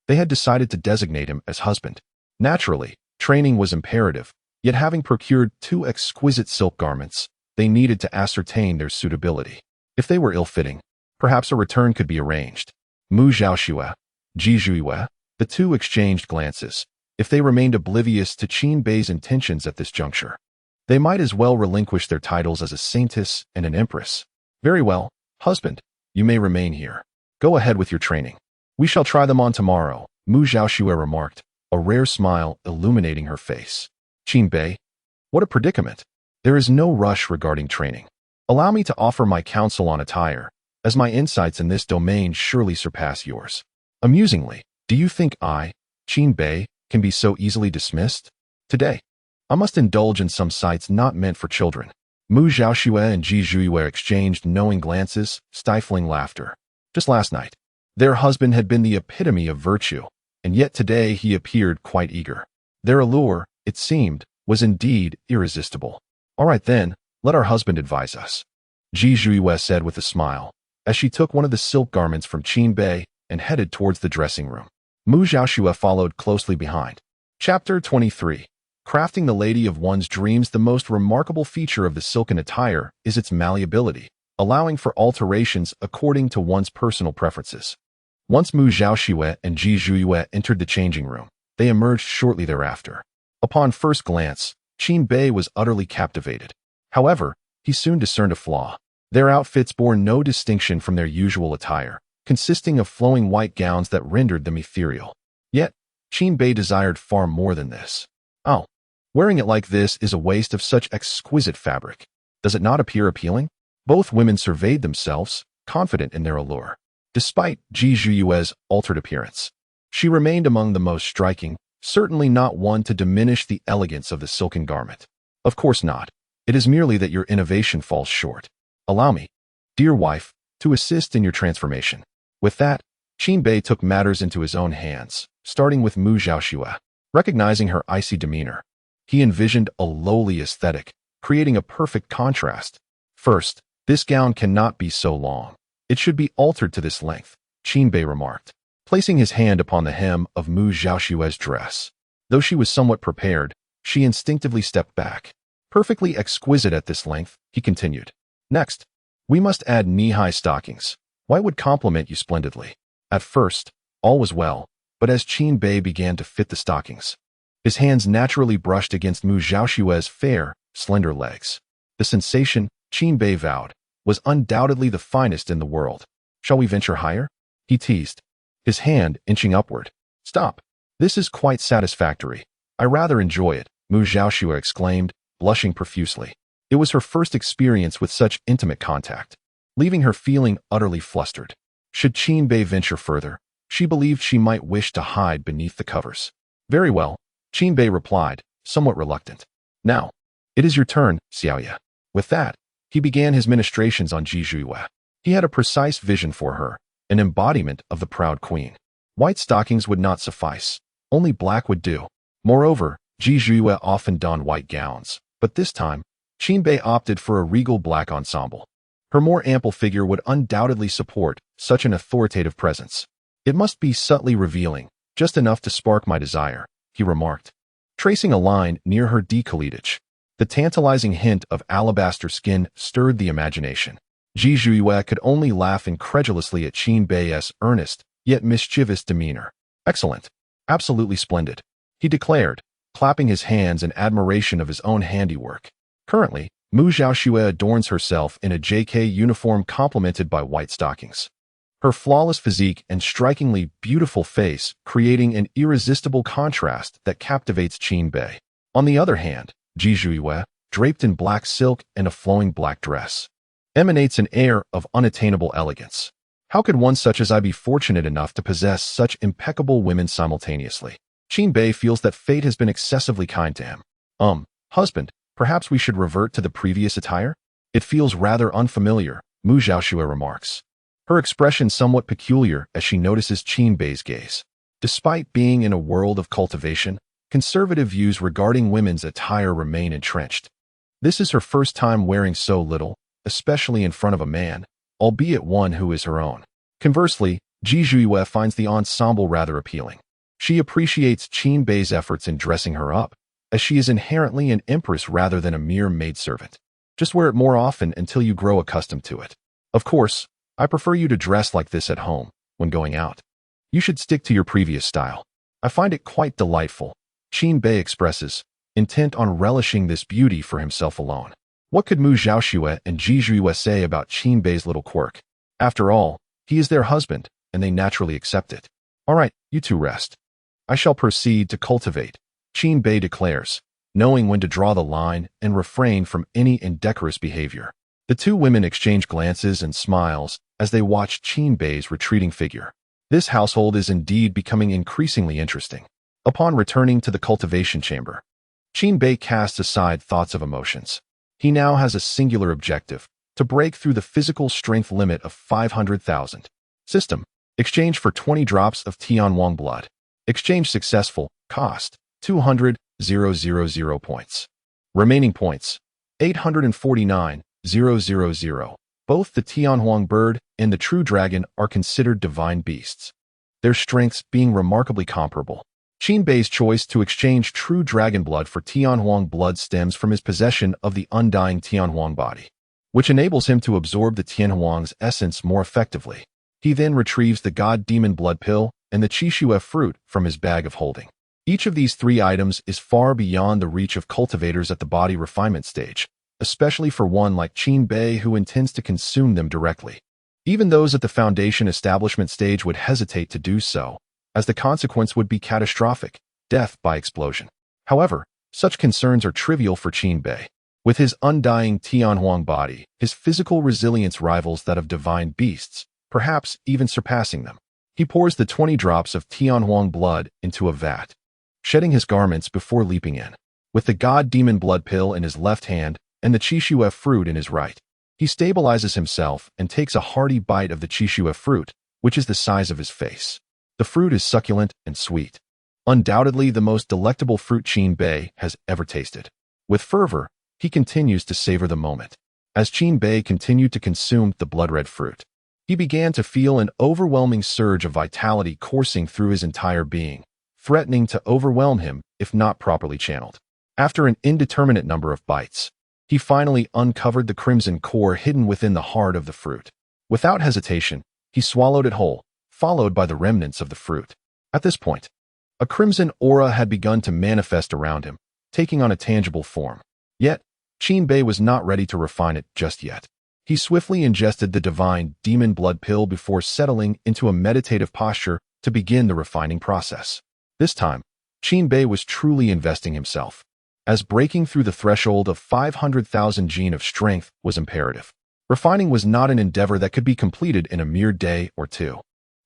S1: they had decided to designate him as husband. Naturally, training was imperative, yet having procured two exquisite silk garments, they needed to ascertain their suitability. If they were ill-fitting, perhaps a return could be arranged. Mu Zhaoxue, Ji Zhuyue, the two exchanged glances. If they remained oblivious to Qin Bei's intentions at this juncture, they might as well relinquish their titles as a saintess and an empress. Very well, husband, you may remain here. Go ahead with your training. We shall try them on tomorrow, Mu Zhaoxue remarked, a rare smile illuminating her face. Qin Bei, what a predicament. There is no rush regarding training. Allow me to offer my counsel on attire, as my insights in this domain surely surpass yours. Amusingly, do you think I, Qin Bei, can be so easily dismissed? Today, I must indulge in some sights not meant for children. Mu Zhaoxue and Ji Zhuyue exchanged knowing glances, stifling laughter. Just last night, their husband had been the epitome of virtue, and yet today he appeared quite eager. Their allure, it seemed, was indeed irresistible. All right then, let our husband advise us, Ji Zhuyue said with a smile, as she took one of the silk garments from Qin Bei and headed towards the dressing room. Mu Zhaoxue followed closely behind. Chapter 23. Crafting the lady of one's dreams. The most remarkable feature of the silken attire is its malleability, allowing for alterations according to one's personal preferences. Once Mu Zhaoxue and Ji Zhuyue entered the changing room, they emerged shortly thereafter. Upon first glance, Qin Bei was utterly captivated. However, he soon discerned a flaw. Their outfits bore no distinction from their usual attire, consisting of flowing white gowns that rendered them ethereal. Yet, Qin Bei desired far more than this. Oh, wearing it like this is a waste of such exquisite fabric. Does it not appear appealing? Both women surveyed themselves, confident in their allure. Despite Ji Zhuyue's altered appearance, she remained among the most striking, certainly not one to diminish the elegance of the silken garment. Of course not. It is merely that your innovation falls short. Allow me, dear wife, to assist in your transformation. With that, Qin Bei took matters into his own hands, starting with Mu Zhaoxue. Recognizing her icy demeanor, he envisioned a lowly aesthetic, creating a perfect contrast. First, this gown cannot be so long. It should be altered to this length, Qin Bei remarked, placing his hand upon the hem of Mu Zhaoxue's dress. Though she was somewhat prepared, she instinctively stepped back. Perfectly exquisite at this length, he continued. Next, we must add knee-high stockings. White would complement you splendidly. At first, all was well, but as Qin Bei began to fit the stockings, his hands naturally brushed against Mu Zhaoxue's fair, slender legs. The sensation, Qin Bei vowed, was undoubtedly the finest in the world. Shall we venture higher? He teased, his hand inching upward. Stop. This is quite satisfactory. I rather enjoy it, Mu Zhaoxue exclaimed, blushing profusely. It was her first experience with such intimate contact, leaving her feeling utterly flustered. Should Qin Bei venture further, she believed she might wish to hide beneath the covers. Very well, Qin Bei replied, somewhat reluctant. Now, it is your turn, Xiaoye. With that, he began his ministrations on Ji Zhuyue. He had a precise vision for her, an embodiment of the proud queen. White stockings would not suffice, only black would do. Moreover, Ji Zhuyue often donned white gowns, but this time, Qin Bei opted for a regal black ensemble. Her more ample figure would undoubtedly support such an authoritative presence. It must be subtly revealing, just enough to spark my desire, he remarked, tracing a line near her décolletage. The tantalizing hint of alabaster skin stirred the imagination. Ji Zhuyue could only laugh incredulously at Qin Bei's earnest, yet mischievous demeanor. Excellent. Absolutely splendid, he declared, clapping his hands in admiration of his own handiwork. Currently, Mu Zhaoxue adorns herself in a JK uniform complemented by white stockings. Her flawless physique and strikingly beautiful face creating an irresistible contrast that captivates Qin Bei. On the other hand, Ji Zhuyue, draped in black silk and a flowing black dress, emanates an air of unattainable elegance. How could one such as I be fortunate enough to possess such impeccable women simultaneously? Qin Bei feels that fate has been excessively kind to him. Husband, perhaps we should revert to the previous attire? It feels rather unfamiliar, Mu Xiaoxue remarks. Her expression somewhat peculiar as she notices Qin Bei's gaze. Despite being in a world of cultivation, conservative views regarding women's attire remain entrenched. This is her first time wearing so little, especially in front of a man, albeit one who is her own. Conversely, Ji Zhuiyue finds the ensemble rather appealing. She appreciates Qin Bei's efforts in dressing her up, as she is inherently an empress rather than a mere maidservant. Just wear it more often until you grow accustomed to it. Of course, I prefer you to dress like this at home, when going out. You should stick to your previous style. I find it quite delightful, Qin Bei expresses, intent on relishing this beauty for himself alone. What could Mu Xiaoxue and Ji Zhuiyue say about Qin Bei's little quirk? After all, he is their husband, and they naturally accept it. All right, you two rest. I shall proceed to cultivate, Qin Bei declares, knowing when to draw the line and refrain from any indecorous behavior. The two women exchange glances and smiles as they watch Qin Bei's retreating figure. This household is indeed becoming increasingly interesting. Upon returning to the cultivation chamber, Qin Bei casts aside thoughts of emotions. He now has a singular objective, to break through the physical strength limit of 500,000. System. Exchange for 20 drops of Tianhuang blood. Exchange successful. Cost. 200,000 points. Remaining points. 849,000. Both the Tianhuang bird and the true dragon are considered divine beasts, their strengths being remarkably comparable. Qin Bei's choice to exchange true dragon blood for Tianhuang blood stems from his possession of the undying Tianhuang body, which enables him to absorb the Tianhuang's essence more effectively. He then retrieves the god-demon blood pill and the Qixue fruit from his bag of holding. Each of these three items is far beyond the reach of cultivators at the body refinement stage, especially for one like Qin Bei who intends to consume them directly. Even those at the foundation establishment stage would hesitate to do so, as the consequence would be catastrophic, death by explosion. However, such concerns are trivial for Qin Bei. With his undying Tianhuang body, his physical resilience rivals that of divine beasts, perhaps even surpassing them. He pours the 20 drops of Tianhuang blood into a vat, shedding his garments before leaping in. With the god-demon blood pill in his left hand and the Qixue fruit in his right, he stabilizes himself and takes a hearty bite of the Qixue fruit, which is the size of his face. The fruit is succulent and sweet. Undoubtedly the most delectable fruit Qin Bei has ever tasted. With fervor, he continues to savor the moment. As Qin Bei continued to consume the blood-red fruit, he began to feel an overwhelming surge of vitality coursing through his entire being, threatening to overwhelm him if not properly channeled. After an indeterminate number of bites, he finally uncovered the crimson core hidden within the heart of the fruit. Without hesitation, he swallowed it whole, followed by the remnants of the fruit. At this point, a crimson aura had begun to manifest around him, taking on a tangible form. Yet, Qin Bei was not ready to refine it just yet. He swiftly ingested the divine demon blood pill before settling into a meditative posture to begin the refining process. This time, Qin Bei was truly investing himself, as breaking through the threshold of 500,000 gene of strength was imperative. Refining was not an endeavor that could be completed in a mere day or two.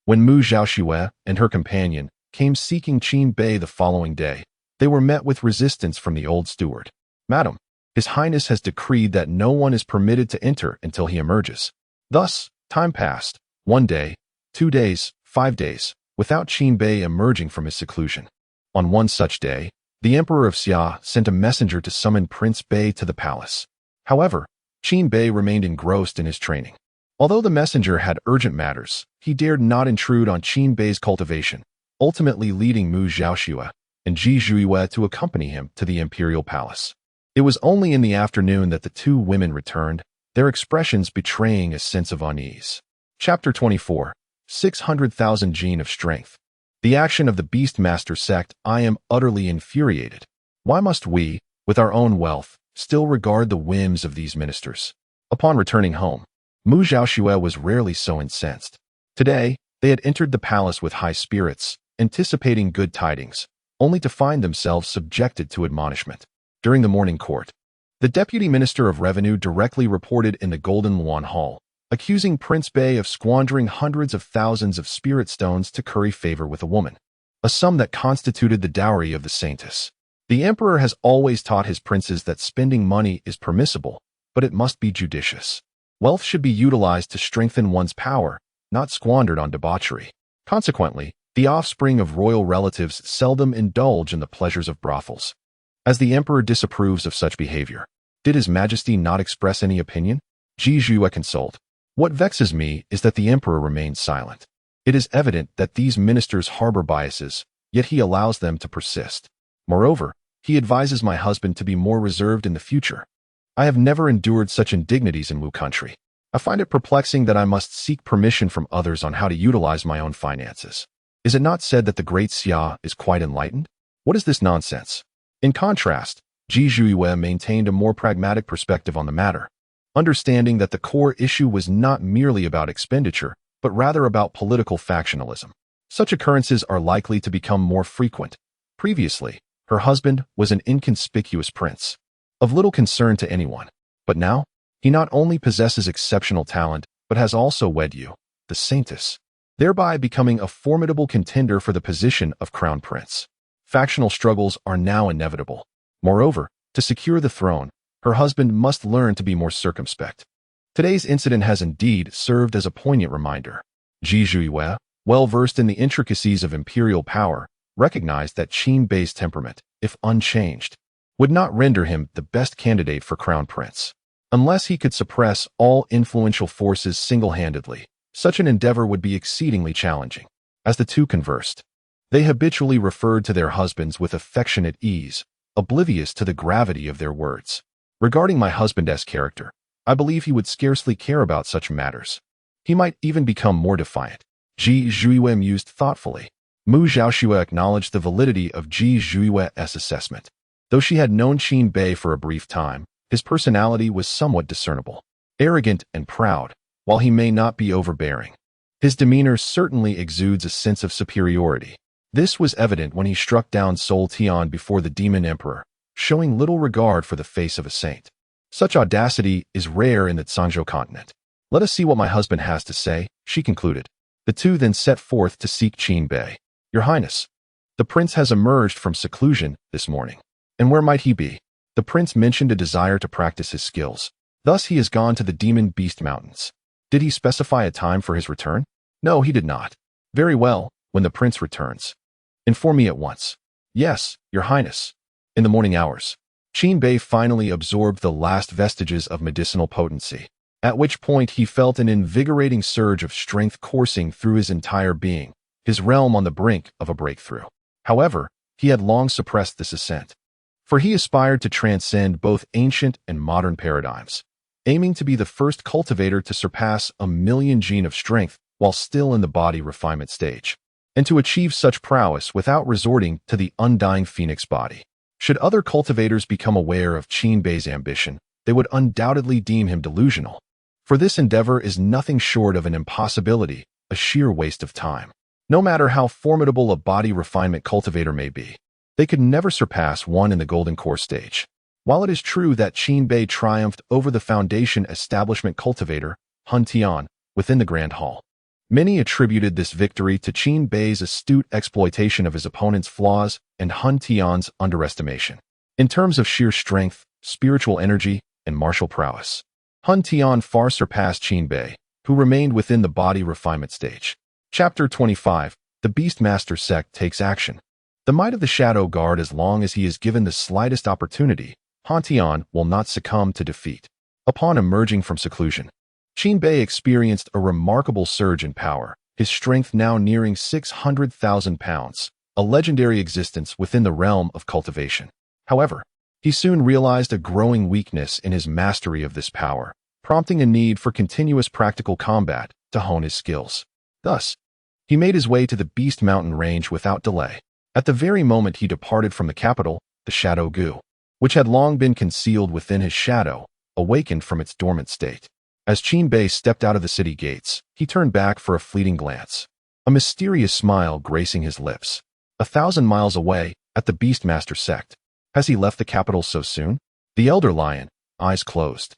S1: When Mu Xiaoxue and her companion came seeking Qin Bei the following day, they were met with resistance from the old steward. "Madam, His Highness has decreed that no one is permitted to enter until he emerges." Thus, time passed, 1 day, 2 days, 5 days, without Qin Bei emerging from his seclusion. On one such day, the Emperor of Xia sent a messenger to summon Prince Bei to the palace. However, Qin Bei remained engrossed in his training. Although the messenger had urgent matters, he dared not intrude on Qin Bei's cultivation, ultimately leading Mu Xiaoxue and Ji Zhuiyue to accompany him to the imperial palace. It was only in the afternoon that the two women returned, their expressions betraying a sense of unease. Chapter 24. 600,000 Gene of Strength. The action of the Beastmaster sect. I am utterly infuriated. Why must we, with our own wealth, still regard the whims of these ministers? Upon returning home, Mu Xiaoxue was rarely so incensed. Today, they had entered the palace with high spirits, anticipating good tidings, only to find themselves subjected to admonishment. During the morning court, the Deputy Minister of Revenue directly reported in the Golden Luan Hall, accusing Prince Bei of squandering hundreds of thousands of spirit stones to curry favor with a woman, a sum that constituted the dowry of the saintess. The emperor has always taught his princes that spending money is permissible, but it must be judicious. Wealth should be utilized to strengthen one's power, not squandered on debauchery. Consequently, the offspring of royal relatives seldom indulge in the pleasures of brothels. As the emperor disapproves of such behavior, did his majesty not express any opinion? Ji Zhuye consoled. What vexes me is that the emperor remains silent. It is evident that these ministers harbor biases, yet he allows them to persist. Moreover, he advises my husband to be more reserved in the future. I have never endured such indignities in Wu country. I find it perplexing that I must seek permission from others on how to utilize my own finances. Is it not said that the great Xia is quite enlightened? What is this nonsense? In contrast, Ji Zhuye maintained a more pragmatic perspective on the matter, understanding that the core issue was not merely about expenditure, but rather about political factionalism. Such occurrences are likely to become more frequent. Previously, her husband was an inconspicuous prince, of little concern to anyone. But now, he not only possesses exceptional talent, but has also wed you, the saintess, thereby becoming a formidable contender for the position of crown prince. Factional struggles are now inevitable. Moreover, to secure the throne, her husband must learn to be more circumspect. Today's incident has indeed served as a poignant reminder. Ji Zhuye, well versed in the intricacies of imperial power, recognized that Qin Bei's temperament, if unchanged, would not render him the best candidate for crown prince. Unless he could suppress all influential forces single-handedly, such an endeavor would be exceedingly challenging. As the two conversed, they habitually referred to their husbands with affectionate ease, oblivious to the gravity of their words. Regarding my husband's character, I believe he would scarcely care about such matters. He might even become more defiant. Ji Zhuye mused thoughtfully. Mu Zhaoxue acknowledged the validity of Ji Zhuye's assessment. Though she had known Qin Bei for a brief time, his personality was somewhat discernible. Arrogant and proud, while he may not be overbearing. His demeanor certainly exudes a sense of superiority. This was evident when he struck down Sol Tian before the demon emperor, showing little regard for the face of a saint. Such audacity is rare in the Zhangzhou continent. Let us see what my husband has to say, she concluded. The two then set forth to seek Qin Bei. Your Highness, the prince has emerged from seclusion this morning. And where might he be? The prince mentioned a desire to practice his skills. Thus he has gone to the Demon Beast Mountains. Did he specify a time for his return? No, he did not. Very well, when the prince returns, inform me at once. Yes, Your Highness. In the morning hours. Qin Bei finally absorbed the last vestiges of medicinal potency, at which point he felt an invigorating surge of strength coursing through his entire being, his realm on the brink of a breakthrough. However, he had long suppressed this ascent, for he aspired to transcend both ancient and modern paradigms, aiming to be the first cultivator to surpass 1,000,000 gene of strength while still in the body refinement stage, and to achieve such prowess without resorting to the undying Phoenix Body. Should other cultivators become aware of Qin Bei's ambition, they would undoubtedly deem him delusional, for this endeavor is nothing short of an impossibility, a sheer waste of time. No matter how formidable a body refinement cultivator may be, they could never surpass one in the Golden Core stage. While it is true that Qin Bei triumphed over the Foundation Establishment cultivator, Han Tian, within the Grand Hall, many attributed this victory to Qin Bei's astute exploitation of his opponent's flaws and Han Tian's underestimation. In terms of sheer strength, spiritual energy, and martial prowess, Han Tian far surpassed Qin Bei, who remained within the body refinement stage. Chapter 25. The Beastmaster Sect takes action. The might of the Shadow Guard. As long as he is given the slightest opportunity, Han Tian will not succumb to defeat. Upon emerging from seclusion, Qin Bei experienced a remarkable surge in power, his strength now nearing 600,000 pounds, a legendary existence within the realm of cultivation. However, he soon realized a growing weakness in his mastery of this power, prompting a need for continuous practical combat to hone his skills. Thus, he made his way to the Beast Mountain range without delay. At the very moment he departed from the capital, the Shadow Gu, which had long been concealed within his shadow, awakened from its dormant state. As Qin Bei stepped out of the city gates, he turned back for a fleeting glance, a mysterious smile gracing his lips. 1,000 miles away, at the Beastmaster sect. Has he left the capital so soon? The Elder Lion, eyes closed,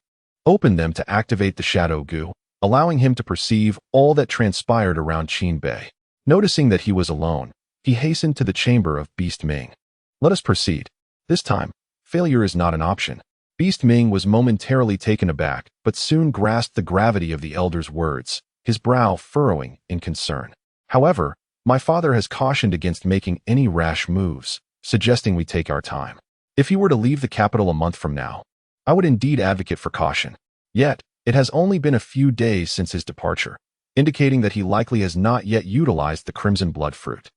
S1: opened them to activate the Shadow Gu, allowing him to perceive all that transpired around Qin Bei. Noticing that he was alone, he hastened to the chamber of Beast Ming. Let us proceed. This time, failure is not an option. Beast Ming was momentarily taken aback, but soon grasped the gravity of the elder's words, his brow furrowing in concern. However, my father has cautioned against making any rash moves, suggesting we take our time. If he were to leave the capital a month from now, I would indeed advocate for caution. Yet, it has only been a few days since his departure, indicating that he likely has not yet utilized the Crimson Blood Fruit.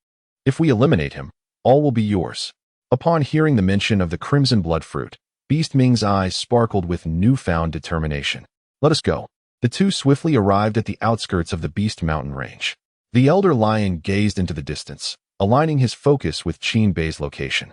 S1: If we eliminate him, all will be yours. Upon hearing the mention of the Crimson Blood Fruit, Beast Ming's eyes sparkled with newfound determination. Let us go. The two swiftly arrived at the outskirts of the Beast Mountain range. The elder lion gazed into the distance, aligning his focus with Qin Bei's location.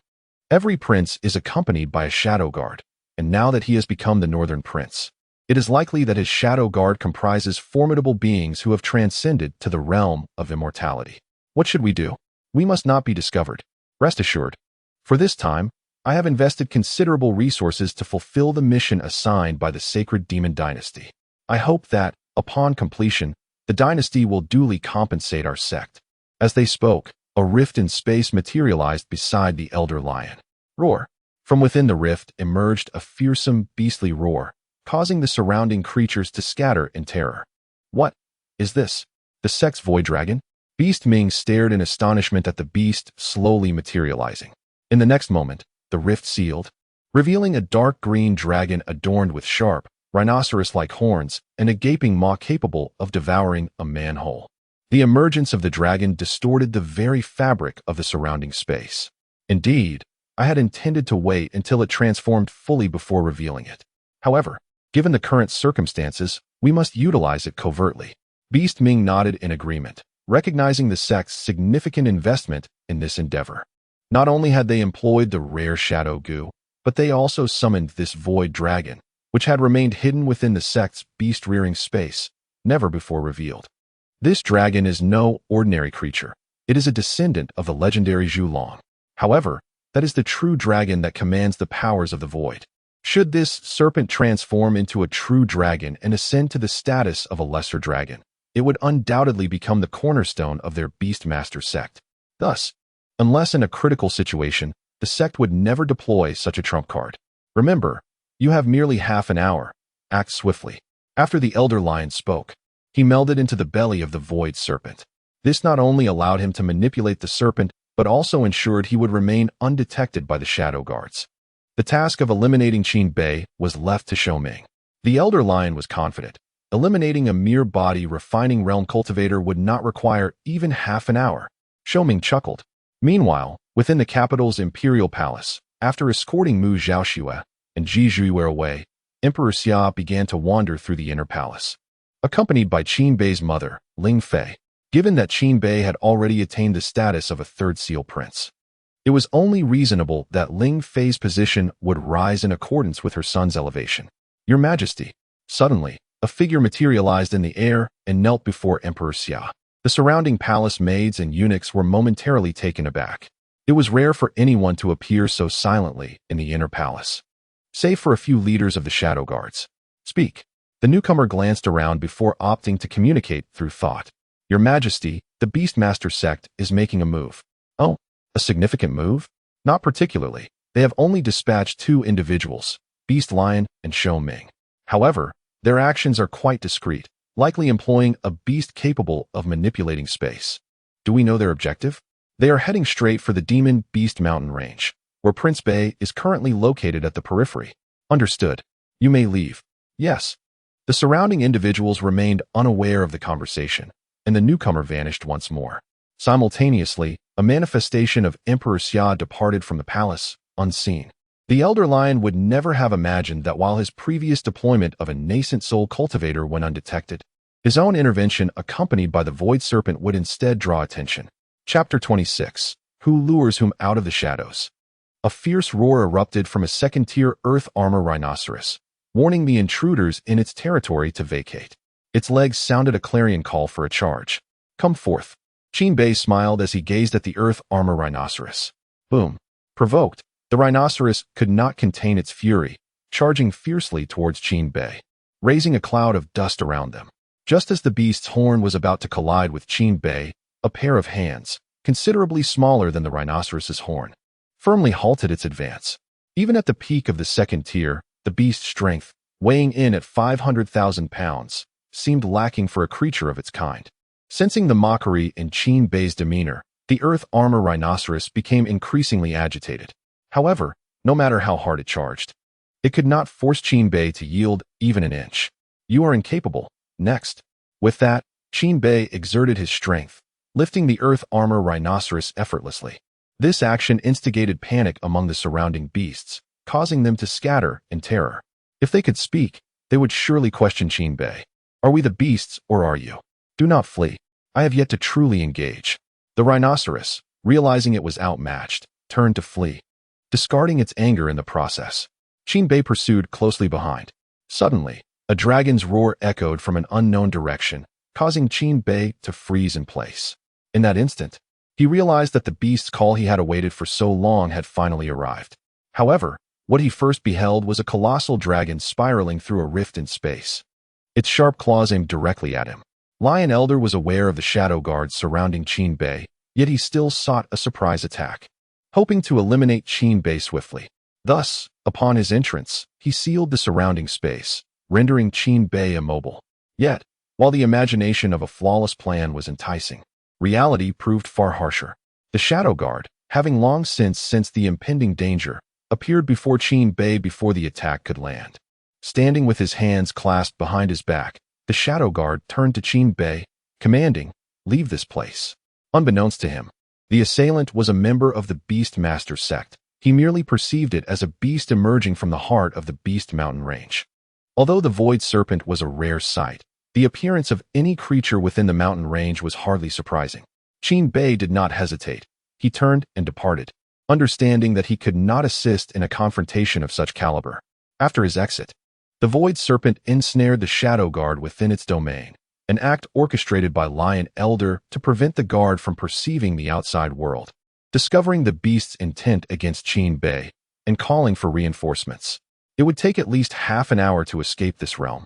S1: Every prince is accompanied by a shadow guard, and now that he has become the Northern Prince, it is likely that his shadow guard comprises formidable beings who have transcended to the realm of immortality. What should we do? We must not be discovered. Rest assured. For this time, I have invested considerable resources to fulfill the mission assigned by the Sacred Demon Dynasty. I hope that, upon completion, the dynasty will duly compensate our sect. As they spoke, a rift in space materialized beside the elder lion. Roar. From within the rift emerged a fearsome, beastly roar, causing the surrounding creatures to scatter in terror. What is this? The sect's void dragon? Beast Ming stared in astonishment at the beast slowly materializing. In the next moment, the rift sealed, revealing a dark green dragon adorned with sharp, rhinoceros-like horns and a gaping maw capable of devouring a man-whole. The emergence of the dragon distorted the very fabric of the surrounding space. Indeed, I had intended to wait until it transformed fully before revealing it. However, given the current circumstances, we must utilize it covertly. Beast Ming nodded in agreement, recognizing the sect's significant investment in this endeavor. Not only had they employed the rare shadow goo, but they also summoned this void dragon, which had remained hidden within the sect's beast-rearing space, never before revealed. This dragon is no ordinary creature. It is a descendant of the legendary Zhu Long. However, that is the true dragon that commands the powers of the void. Should this serpent transform into a true dragon and ascend to the status of a lesser dragon, it would undoubtedly become the cornerstone of their Beastmaster sect. Thus, unless in a critical situation, the sect would never deploy such a trump card. Remember, you have merely half an hour. Act swiftly. After the elder lion spoke, he melded into the belly of the void serpent. This not only allowed him to manipulate the serpent, but also ensured he would remain undetected by the shadow guards. The task of eliminating Qin Bei was left to Shou Ming. The elder lion was confident. Eliminating a mere body refining realm cultivator would not require even half an hour. Shou Ming chuckled. Meanwhile, within the capital's imperial palace, after escorting Mu Zhaoxue and Ji Zhuiwei away, Emperor Xia began to wander through the inner palace. Accompanied by Qin Bei's mother, Ling Fei, given that Qin Bei had already attained the status of a third seal prince, it was only reasonable that Ling Fei's position would rise in accordance with her son's elevation. Your Majesty. Suddenly, a figure materialized in the air and knelt before Emperor Xia. The surrounding palace maids and eunuchs were momentarily taken aback. It was rare for anyone to appear so silently in the inner palace, save for a few leaders of the shadow guards. Speak. The newcomer glanced around before opting to communicate through thought. Your Majesty, the Beastmaster sect is making a move. Oh, a significant move? Not particularly. They have only dispatched 2 individuals, Beast Lion and Shou Ming. However, their actions are quite discreet, likely employing a beast capable of manipulating space. Do we know their objective? They are heading straight for the Demon Beast Mountain range, where Prince Bei is currently located at the periphery. Understood. You may leave. Yes. The surrounding individuals remained unaware of the conversation, and the newcomer vanished once more. Simultaneously, a manifestation of Emperor Xia departed from the palace, unseen. The elder lion would never have imagined that while his previous deployment of a nascent soul cultivator went undetected, his own intervention accompanied by the void serpent would instead draw attention. Chapter 26. Who lures whom out of the shadows? A fierce roar erupted from a second-tier earth armor rhinoceros, warning the intruders in its territory to vacate. Its legs sounded a clarion call for a charge. Come forth. Qin Bei smiled as he gazed at the earth armor rhinoceros. Boom. Provoked, the rhinoceros could not contain its fury, charging fiercely towards Qin Bei, raising a cloud of dust around them. Just as the beast's horn was about to collide with Qin Bei, a pair of hands, considerably smaller than the rhinoceros's horn, firmly halted its advance. Even at the peak of the second tier, The beast's strength, weighing in at 500,000 pounds, seemed lacking for a creature of its kind. Sensing the mockery in Qin Bei's demeanor, the earth armor rhinoceros became increasingly agitated. However, no matter how hard it charged, it could not force Qin Bei to yield even an inch. You are incapable. Next. With that, Qin Bei exerted his strength, lifting the earth armor rhinoceros effortlessly. This action instigated panic among the surrounding beasts, causing them to scatter in terror. If they could speak, they would surely question Qin Bei. Are we the beasts or are you? Do not flee. I have yet to truly engage. The rhinoceros, realizing it was outmatched, turned to flee, discarding its anger in the process. Qin Bei pursued closely behind. Suddenly, a dragon's roar echoed from an unknown direction, causing Qin Bei to freeze in place. In that instant, he realized that the beast's call he had awaited for so long had finally arrived. However, what he first beheld was a colossal dragon spiraling through a rift in space. Its sharp claws aimed directly at him. Lion Elder was aware of the shadow guards surrounding Qin Bei, yet he still sought a surprise attack, hoping to eliminate Qin Bei swiftly. Thus, upon his entrance, he sealed the surrounding space, rendering Qin Bei immobile. Yet, while the imagination of a flawless plan was enticing, reality proved far harsher. The shadow guard, having long since sensed the impending danger, appeared before Qin Bei before the attack could land. Standing with his hands clasped behind his back, the shadow guard turned to Qin Bei, commanding, "Leave this place." Unbeknownst to him, the assailant was a member of the Beastmaster sect. He merely perceived it as a beast emerging from the heart of the Beast Mountain range. Although the Void Serpent was a rare sight, the appearance of any creature within the mountain range was hardly surprising. Qin Bei did not hesitate. He turned and departed, understanding that he could not assist in a confrontation of such caliber. After his exit, the Void Serpent ensnared the Shadow Guard within its domain, an act orchestrated by Lion Elder to prevent the guard from perceiving the outside world. Discovering the beast's intent against Qin Bei and calling for reinforcements, it would take at least half an hour to escape this realm,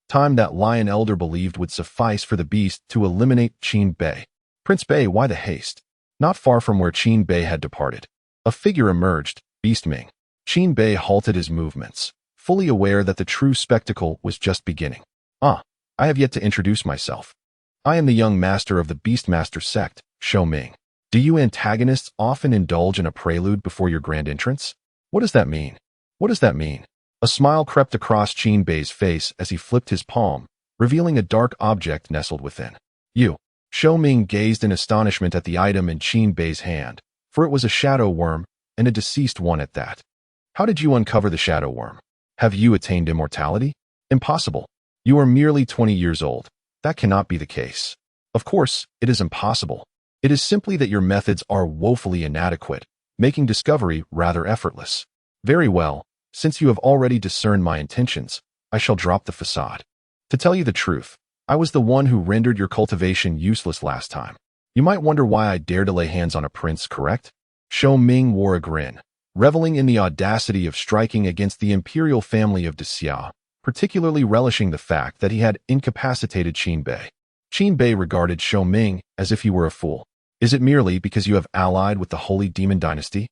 S1: time that Lion Elder believed would suffice for the beast to eliminate Qin Bei. Prince Bei, why the haste? Not far from where Qin Bei had departed, a figure emerged, Beast Ming. Qin Bei halted his movements, fully aware that the true spectacle was just beginning. I have yet to introduce myself. I am the young master of the Beastmaster sect, Shou Ming. Do you antagonists often indulge in a prelude before your grand entrance? What does that mean? What does that mean? A smile crept across Qin Bei's face as he flipped his palm, revealing a dark object nestled within. You. Shou Ming gazed in astonishment at the item in Qin Bei's hand, for it was a shadow worm, and a deceased one at that. How did you uncover the shadow worm? Have you attained immortality? Impossible. You are merely 20 years old. That cannot be the case. Of course, it is impossible. It is simply that your methods are woefully inadequate, making discovery rather effortless. Very well, since you have already discerned my intentions, I shall drop the facade. To tell you the truth, I was the one who rendered your cultivation useless last time. You might wonder why I dare to lay hands on a prince, correct? Shou Ming wore a grin, reveling in the audacity of striking against the imperial family of Xia, particularly relishing the fact that he had incapacitated Qin Bei. Qin Bei regarded Shou Ming as if he were a fool. Is it merely because you have allied with the Holy Demon Dynasty?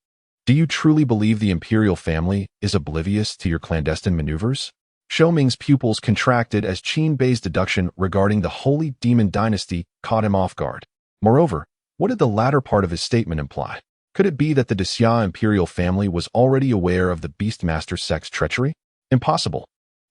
S1: Do you truly believe the imperial family is oblivious to your clandestine maneuvers? Shou Ming's pupils contracted as Qin Bei's deduction regarding the Holy Demon Dynasty caught him off guard. Moreover, what did the latter part of his statement imply? Could it be that the Xia imperial family was already aware of the Beastmaster sect's treachery? Impossible.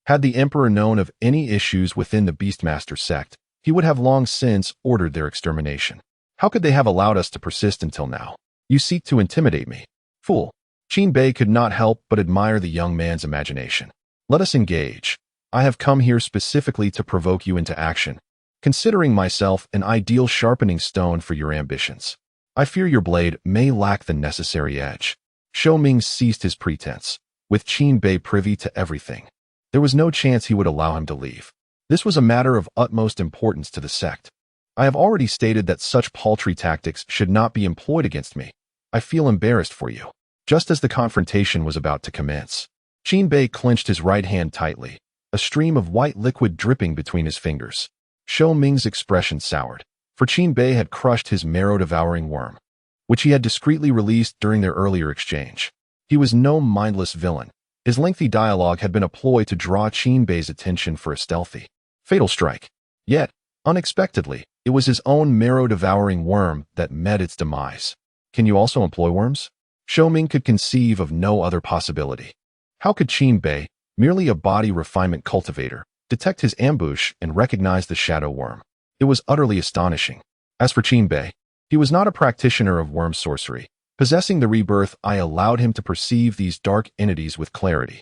S1: Had the emperor known of any issues within the Beastmaster sect, he would have long since ordered their extermination. How could they have allowed us to persist until now? You seek to intimidate me. Fool. Qin Bei could not help but admire the young man's imagination. Let us engage. I have come here specifically to provoke you into action, considering myself an ideal sharpening stone for your ambitions. I fear your blade may lack the necessary edge. Shou Ming ceased his pretense, with Qin Bei privy to everything. There was no chance he would allow him to leave. This was a matter of utmost importance to the sect. I have already stated that such paltry tactics should not be employed against me. I feel embarrassed for you. Just as the confrontation was about to commence, Qin Bei clenched his right hand tightly, a stream of white liquid dripping between his fingers. Shou Ming's expression soured, for Qin Bei had crushed his marrow-devouring worm, which he had discreetly released during their earlier exchange. He was no mindless villain. His lengthy dialogue had been a ploy to draw Qin Bei's attention for a stealthy, fatal strike. Yet, unexpectedly, it was his own marrow-devouring worm that met its demise. Can you also employ worms? Shou Ming could conceive of no other possibility. How could Qin Bei, merely a body refinement cultivator, detect his ambush and recognize the shadow worm? It was utterly astonishing. As for Qin Bei, he was not a practitioner of worm sorcery. Possessing the rebirth eye allowed him to perceive these dark entities with clarity.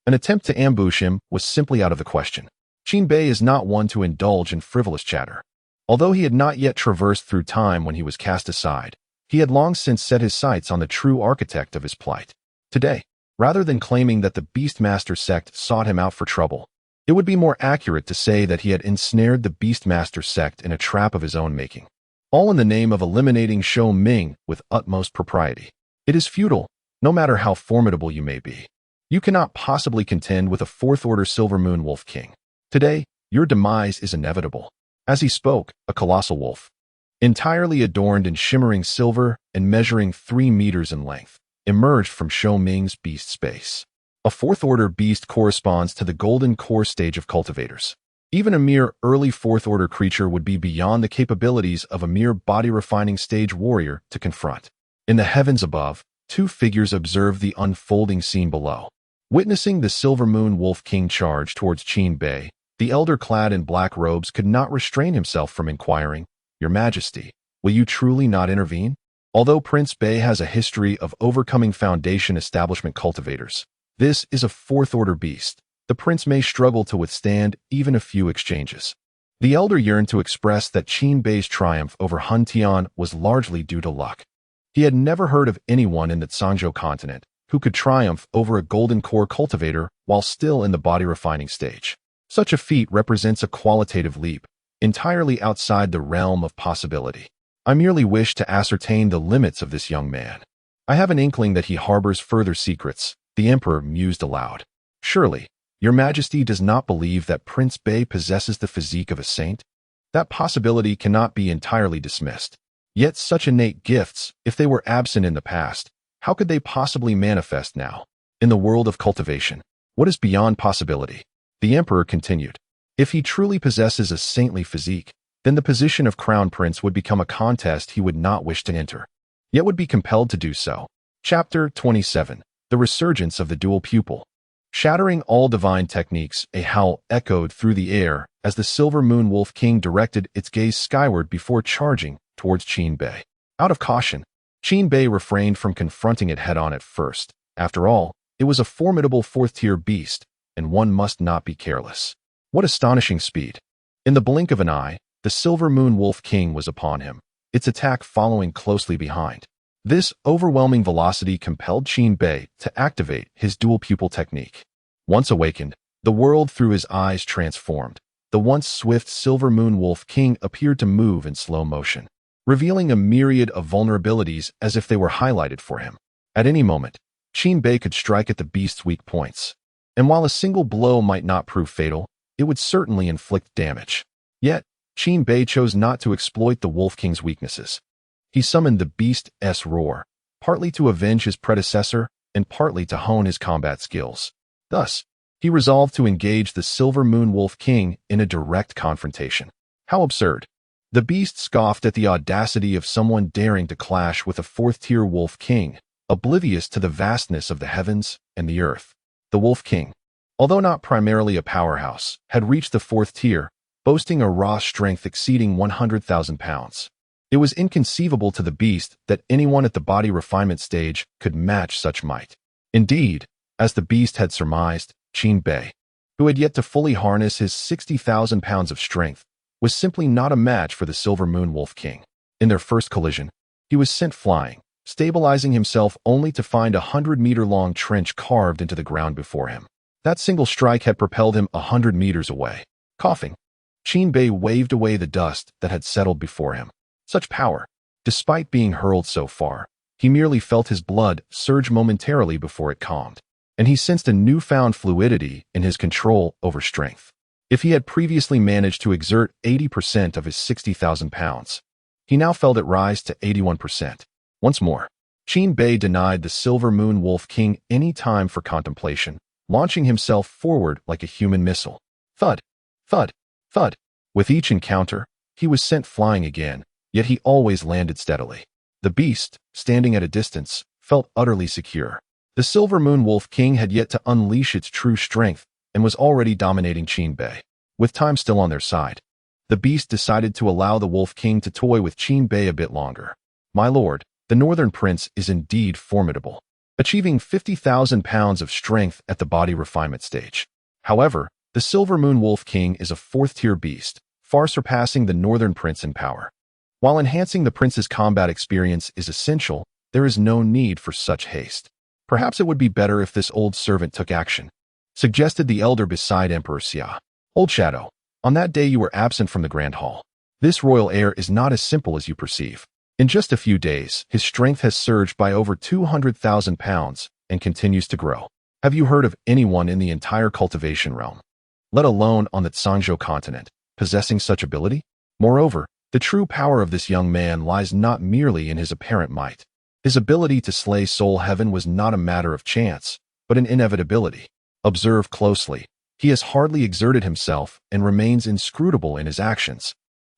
S1: An attempt to ambush him was simply out of the question. Qin Bei is not one to indulge in frivolous chatter. Although he had not yet traversed through time when he was cast aside, he had long since set his sights on the true architect of his plight. Today, rather than claiming that the Beastmaster sect sought him out for trouble, it would be more accurate to say that he had ensnared the Beastmaster sect in a trap of his own making. All in the name of eliminating Shou Ming with utmost propriety. It is futile, no matter how formidable you may be. You cannot possibly contend with a fourth-order Silver Moon Wolf King. Today, your demise is inevitable. As he spoke, a colossal wolf, entirely adorned in shimmering silver and measuring 3 meters in length, emerged from Shou Ming's beast space. A fourth-order beast corresponds to the golden core stage of cultivators. Even a mere early fourth-order creature would be beyond the capabilities of a mere body-refining stage warrior to confront. In the heavens above, 2 figures observed the unfolding scene below. Witnessing the Silver Moon Wolf King charge towards Qin Bei, the elder clad in black robes could not restrain himself from inquiring, "Your Majesty, will you truly not intervene?" Although Prince Bei has a history of overcoming Foundation establishment cultivators, this is a fourth-order beast. The prince may struggle to withstand even a few exchanges. The elder yearned to express that Qin Bei's triumph over Hun Tian was largely due to luck. He had never heard of anyone in the Zhangzhou continent who could triumph over a golden core cultivator while still in the body-refining stage. Such a feat represents a qualitative leap, entirely outside the realm of possibility. I merely wish to ascertain the limits of this young man. I have an inkling that he harbors further secrets, the emperor mused aloud. Surely, Your Majesty does not believe that Prince Bei possesses the physique of a saint? That possibility cannot be entirely dismissed. Yet such innate gifts, if they were absent in the past, how could they possibly manifest now? In the world of cultivation, what is beyond possibility? The emperor continued. If he truly possesses a saintly physique, then the position of crown prince would become a contest he would not wish to enter, yet would be compelled to do so. Chapter 27. The Resurgence of the Dual Pupil. Shattering all divine techniques, a howl echoed through the air as the Silver Moon Wolf King directed its gaze skyward before charging towards Qin Bei. Out of caution, Qin Bei refrained from confronting it head-on at first. After all, it was a formidable fourth-tier beast, and one must not be careless. What astonishing speed! In the blink of an eye, the Silver Moon Wolf King was upon him, its attack following closely behind. This overwhelming velocity compelled Qin Bei to activate his dual pupil technique. Once awakened, the world through his eyes transformed. The once swift Silver Moon Wolf King appeared to move in slow motion, revealing a myriad of vulnerabilities as if they were highlighted for him. At any moment, Qin Bei could strike at the beast's weak points, and while a single blow might not prove fatal, it would certainly inflict damage. Yet, Qin Bei chose not to exploit the Wolf King's weaknesses. He summoned the beast's roar, partly to avenge his predecessor and partly to hone his combat skills. Thus, he resolved to engage the Silver Moon Wolf King in a direct confrontation. How absurd! The beast scoffed at the audacity of someone daring to clash with a fourth-tier Wolf King, oblivious to the vastness of the heavens and the earth. The Wolf King, although not primarily a powerhouse, had reached the 4th tier, boasting a raw strength exceeding 100,000 pounds. It was inconceivable to the beast that anyone at the body refinement stage could match such might. Indeed, as the beast had surmised, Qin Bei, who had yet to fully harness his 60,000 pounds of strength, was simply not a match for the Silver Moon Wolf King. In their first collision, he was sent flying, stabilizing himself only to find a 100-meter-long trench carved into the ground before him. That single strike had propelled him 100 meters away. Coughing, Qin Bei waved away the dust that had settled before him. Such power! Despite being hurled so far, he merely felt his blood surge momentarily before it calmed, and he sensed a newfound fluidity in his control over strength. If he had previously managed to exert 80% of his 60,000 pounds, he now felt it rise to 81%. Once more, Qin Bei denied the Silver Moon Wolf King any time for contemplation, launching himself forward like a human missile. Thud, thud, thud. With each encounter, he was sent flying again, yet he always landed steadily. The beast, standing at a distance, felt utterly secure. The Silver Moon Wolf King had yet to unleash its true strength and was already dominating Qin Bei. With time still on their side, the beast decided to allow the Wolf King to toy with Qin Bei a bit longer. My lord, the Northern Prince is indeed formidable, achieving 50,000 pounds of strength at the body refinement stage. However, the Silver Moon Wolf King is a fourth-tier beast, far surpassing the Northern Prince in power. While enhancing the prince's combat experience is essential, there is no need for such haste. Perhaps it would be better if this old servant took action, suggested the elder beside Emperor Xia. Old Shadow, on that day you were absent from the Grand Hall. This royal heir is not as simple as you perceive. In just a few days, his strength has surged by over 200,000 pounds and continues to grow. Have you heard of anyone in the entire cultivation realm, let alone on the Zhangzhou continent, possessing such ability? Moreover, the true power of this young man lies not merely in his apparent might. His ability to slay Soul Heaven was not a matter of chance, but an inevitability. Observe closely. He has hardly exerted himself and remains inscrutable in his actions.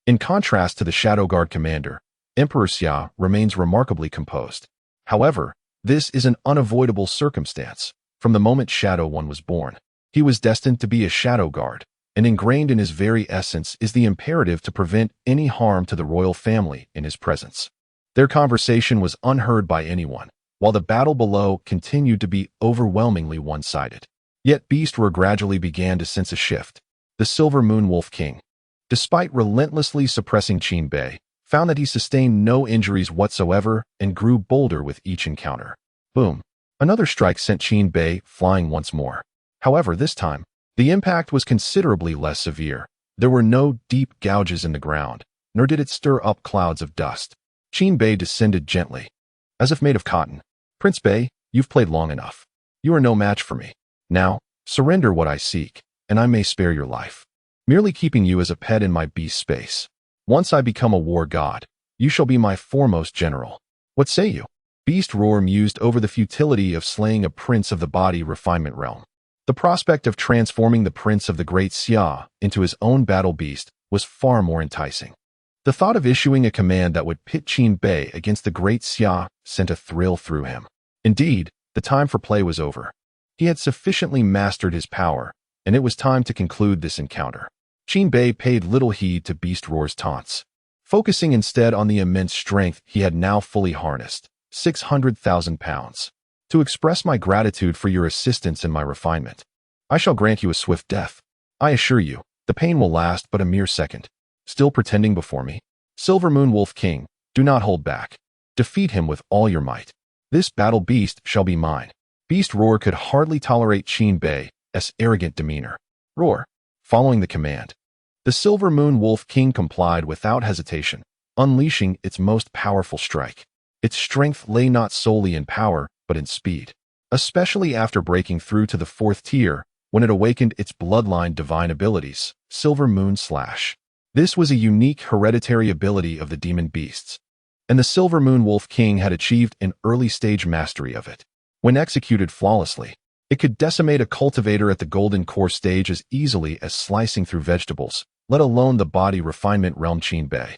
S1: In contrast to the Shadow Guard commander, Emperor Xia remains remarkably composed. However, this is an unavoidable circumstance. From the moment Shadow One was born, he was destined to be a Shadow Guard, and ingrained in his very essence is the imperative to prevent any harm to the royal family in his presence. Their conversation was unheard by anyone, while the battle below continued to be overwhelmingly one-sided. Yet Beast Roar gradually began to sense a shift. The Silver Moon Wolf King, despite relentlessly suppressing Qin Bei, found that he sustained no injuries whatsoever and grew bolder with each encounter. Boom! Another strike sent Qin Bei flying once more. However, this time, the impact was considerably less severe. There were no deep gouges in the ground, nor did it stir up clouds of dust. Qin Bei descended gently, as if made of cotton. Prince Bei, you've played long enough. You are no match for me. Now, surrender what I seek, and I may spare your life, merely keeping you as a pet in my beast space. Once I become a war god, you shall be my foremost general. What say you? Beast Roar mused over the futility of slaying a prince of the body refinement realm. The prospect of transforming the prince of the great Xia into his own battle beast was far more enticing. The thought of issuing a command that would pit Qin Bei against the great Xia sent a thrill through him. Indeed, the time for play was over. He had sufficiently mastered his power, and it was time to conclude this encounter. Qin Bei paid little heed to Beast Roar's taunts, focusing instead on the immense strength he had now fully harnessed, 600,000 pounds. To express my gratitude for your assistance in my refinement, I shall grant you a swift death. I assure you, the pain will last but a mere second. Still pretending before me? Silver Moon Wolf King, do not hold back. Defeat him with all your might. This battle beast shall be mine. Beast Roar could hardly tolerate Qin Bei's arrogant demeanor. Roar, following the command. The Silver Moon Wolf King complied without hesitation, unleashing its most powerful strike. Its strength lay not solely in power, but in speed, especially after breaking through to the fourth tier, when it awakened its bloodline divine abilities, Silver Moon Slash. This was a unique hereditary ability of the demon beasts, and the Silver Moon Wolf King had achieved an early-stage mastery of it. When executed flawlessly, it could decimate a cultivator at the Golden Core stage as easily as slicing through vegetables, let alone the body refinement realm Qin Bei.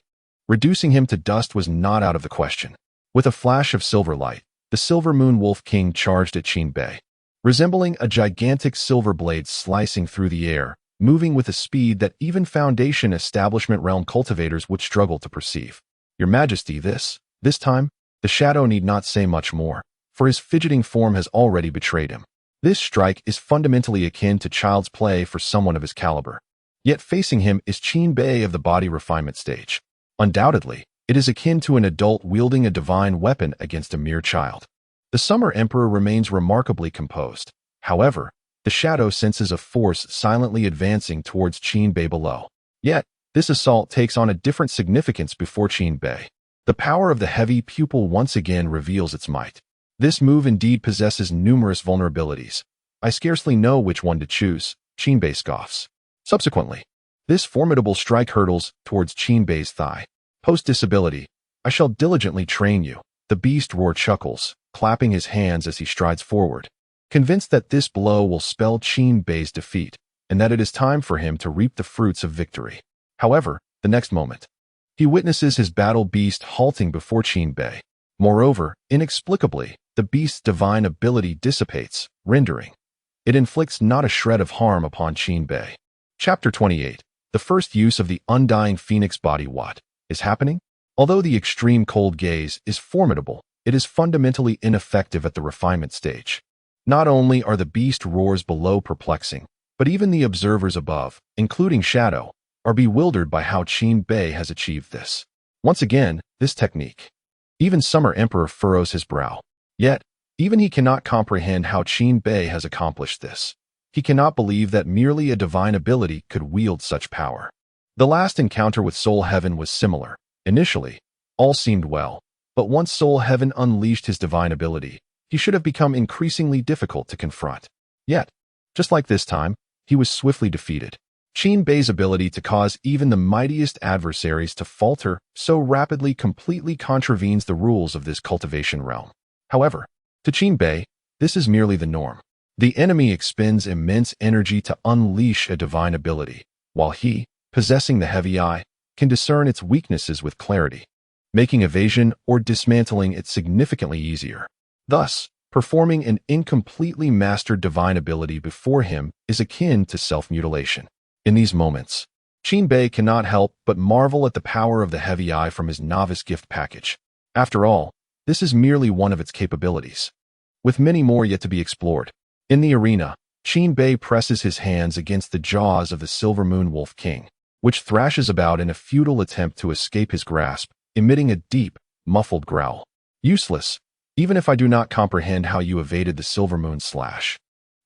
S1: Reducing him to dust was not out of the question. With a flash of silver light, the Silver Moon Wolf King charged at Qin Bei, resembling a gigantic silver blade slicing through the air, moving with a speed that even Foundation Establishment realm cultivators would struggle to perceive. Your Majesty, this time, the shadow need not say much more, for his fidgeting form has already betrayed him. This strike is fundamentally akin to child's play for someone of his caliber. Yet facing him is Qin Bei of the body refinement stage. Undoubtedly, it is akin to an adult wielding a divine weapon against a mere child. The Summer Emperor remains remarkably composed. However, the shadow senses a force silently advancing towards Qin Bei below. Yet, this assault takes on a different significance before Qin Bei. The power of the heavy pupil once again reveals its might. This move indeed possesses numerous vulnerabilities. I scarcely know which one to choose, Qin Bei scoffs. Subsequently, this formidable strike hurtles towards Qin Bei's thigh. Post-disability, I shall diligently train you. The Beast Roar chuckles, clapping his hands as he strides forward. convinced that this blow will spell Qin Bei's defeat, and that it is time for him to reap the fruits of victory. However, the next moment, he witnesses his battle beast halting before Qin Bei. Moreover, inexplicably, the beast's divine ability dissipates, rendering it inflicts not a shred of harm upon Qin Bei. Chapter 28. The first use of the undying Phoenix Body. What is happening? Although the extreme cold gaze is formidable, it is fundamentally ineffective at the refinement stage. Not only are the beast roars below perplexing, but even the observers above, including Shadow, are bewildered by how Qin Bei has achieved this. Once again, this technique. Even Summer Emperor furrows his brow. Yet, even he cannot comprehend how Qin Bei has accomplished this. He cannot believe that merely a divine ability could wield such power. The last encounter with Soul Heaven was similar. Initially, all seemed well, but once Soul Heaven unleashed his divine ability, he should have become increasingly difficult to confront. Yet, just like this time, he was swiftly defeated. Qin Bei's ability to cause even the mightiest adversaries to falter so rapidly completely contravenes the rules of this cultivation realm. However, to Qin Bei, this is merely the norm. The enemy expends immense energy to unleash a divine ability, while he, possessing the heavy eye, can discern its weaknesses with clarity, making evasion or dismantling it significantly easier. Thus, performing an incompletely mastered divine ability before him is akin to self-mutilation. In these moments, Qin Bei cannot help but marvel at the power of the heavy eye from his novice gift package. After all, this is merely one of its capabilities, with many more yet to be explored. In the arena, Qin Bei presses his hands against the jaws of the Silver Moon Wolf King, which thrashes about in a futile attempt to escape his grasp, emitting a deep, muffled growl. Useless, even if I do not comprehend how you evaded the Silver Moon slash.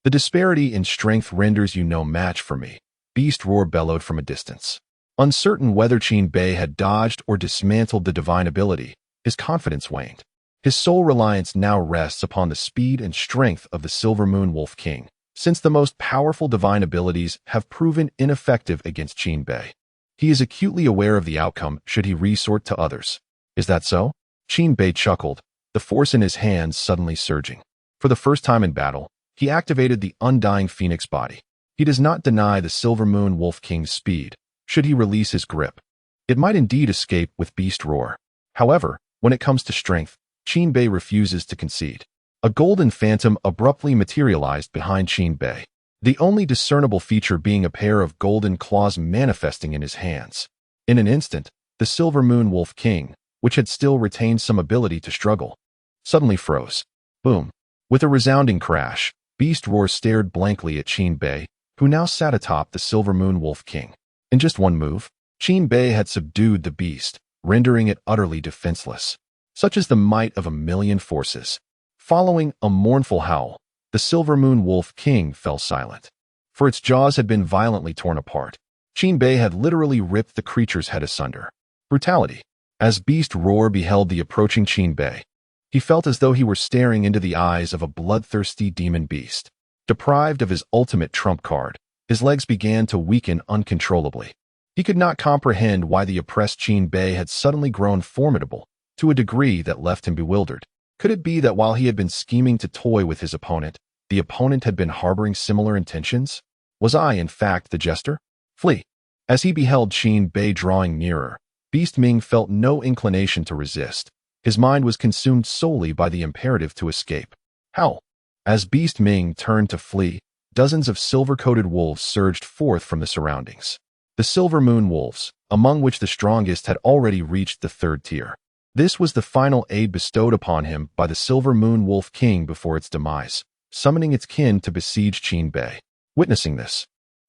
S1: The disparity in strength renders you no match for me, Beast Roar bellowed from a distance. Uncertain whether Qin Bei had dodged or dismantled the divine ability, his confidence waned. His sole reliance now rests upon the speed and strength of the Silver Moon Wolf King, since the most powerful divine abilities have proven ineffective against Qin Bei. He is acutely aware of the outcome should he resort to others. Is that so? Qin Bei chuckled, the force in his hands suddenly surging. For the first time in battle, he activated the undying Phoenix Body. He does not deny the Silver Moon Wolf King's speed, should he release his grip. It might indeed escape with Beast Roar. However, when it comes to strength, Qin Bei refuses to concede. A golden phantom abruptly materialized behind Qin Bei, the only discernible feature being a pair of golden claws manifesting in his hands. In an instant, the Silver Moon Wolf King, which had still retained some ability to struggle, suddenly froze. Boom. With a resounding crash, Beast Roar stared blankly at Qin Bei, who now sat atop the Silver Moon Wolf King. In just one move, Qin Bei had subdued the beast, rendering it utterly defenseless. Such is the might of a million forces. Following a mournful howl, the Silver Moon Wolf King fell silent, for its jaws had been violently torn apart. Qin Bei had literally ripped the creature's head asunder. Brutality. As Beast Roar beheld the approaching Qin Bei, he felt as though he were staring into the eyes of a bloodthirsty demon beast. Deprived of his ultimate trump card, his legs began to weaken uncontrollably. He could not comprehend why the oppressed Qin Bei had suddenly grown formidable, to a degree that left him bewildered. Could it be that while he had been scheming to toy with his opponent, the opponent had been harboring similar intentions? Was I, in fact, the jester? Flee. As he beheld Qin Bei drawing nearer, Beast Ming felt no inclination to resist. His mind was consumed solely by the imperative to escape. Howl. As Beast Ming turned to flee, dozens of silver-coated wolves surged forth from the surroundings. The Silver Moon Wolves, among which the strongest had already reached the third tier. This was the final aid bestowed upon him by the Silver Moon Wolf King before its demise, summoning its kin to besiege Qin Bei. Witnessing this,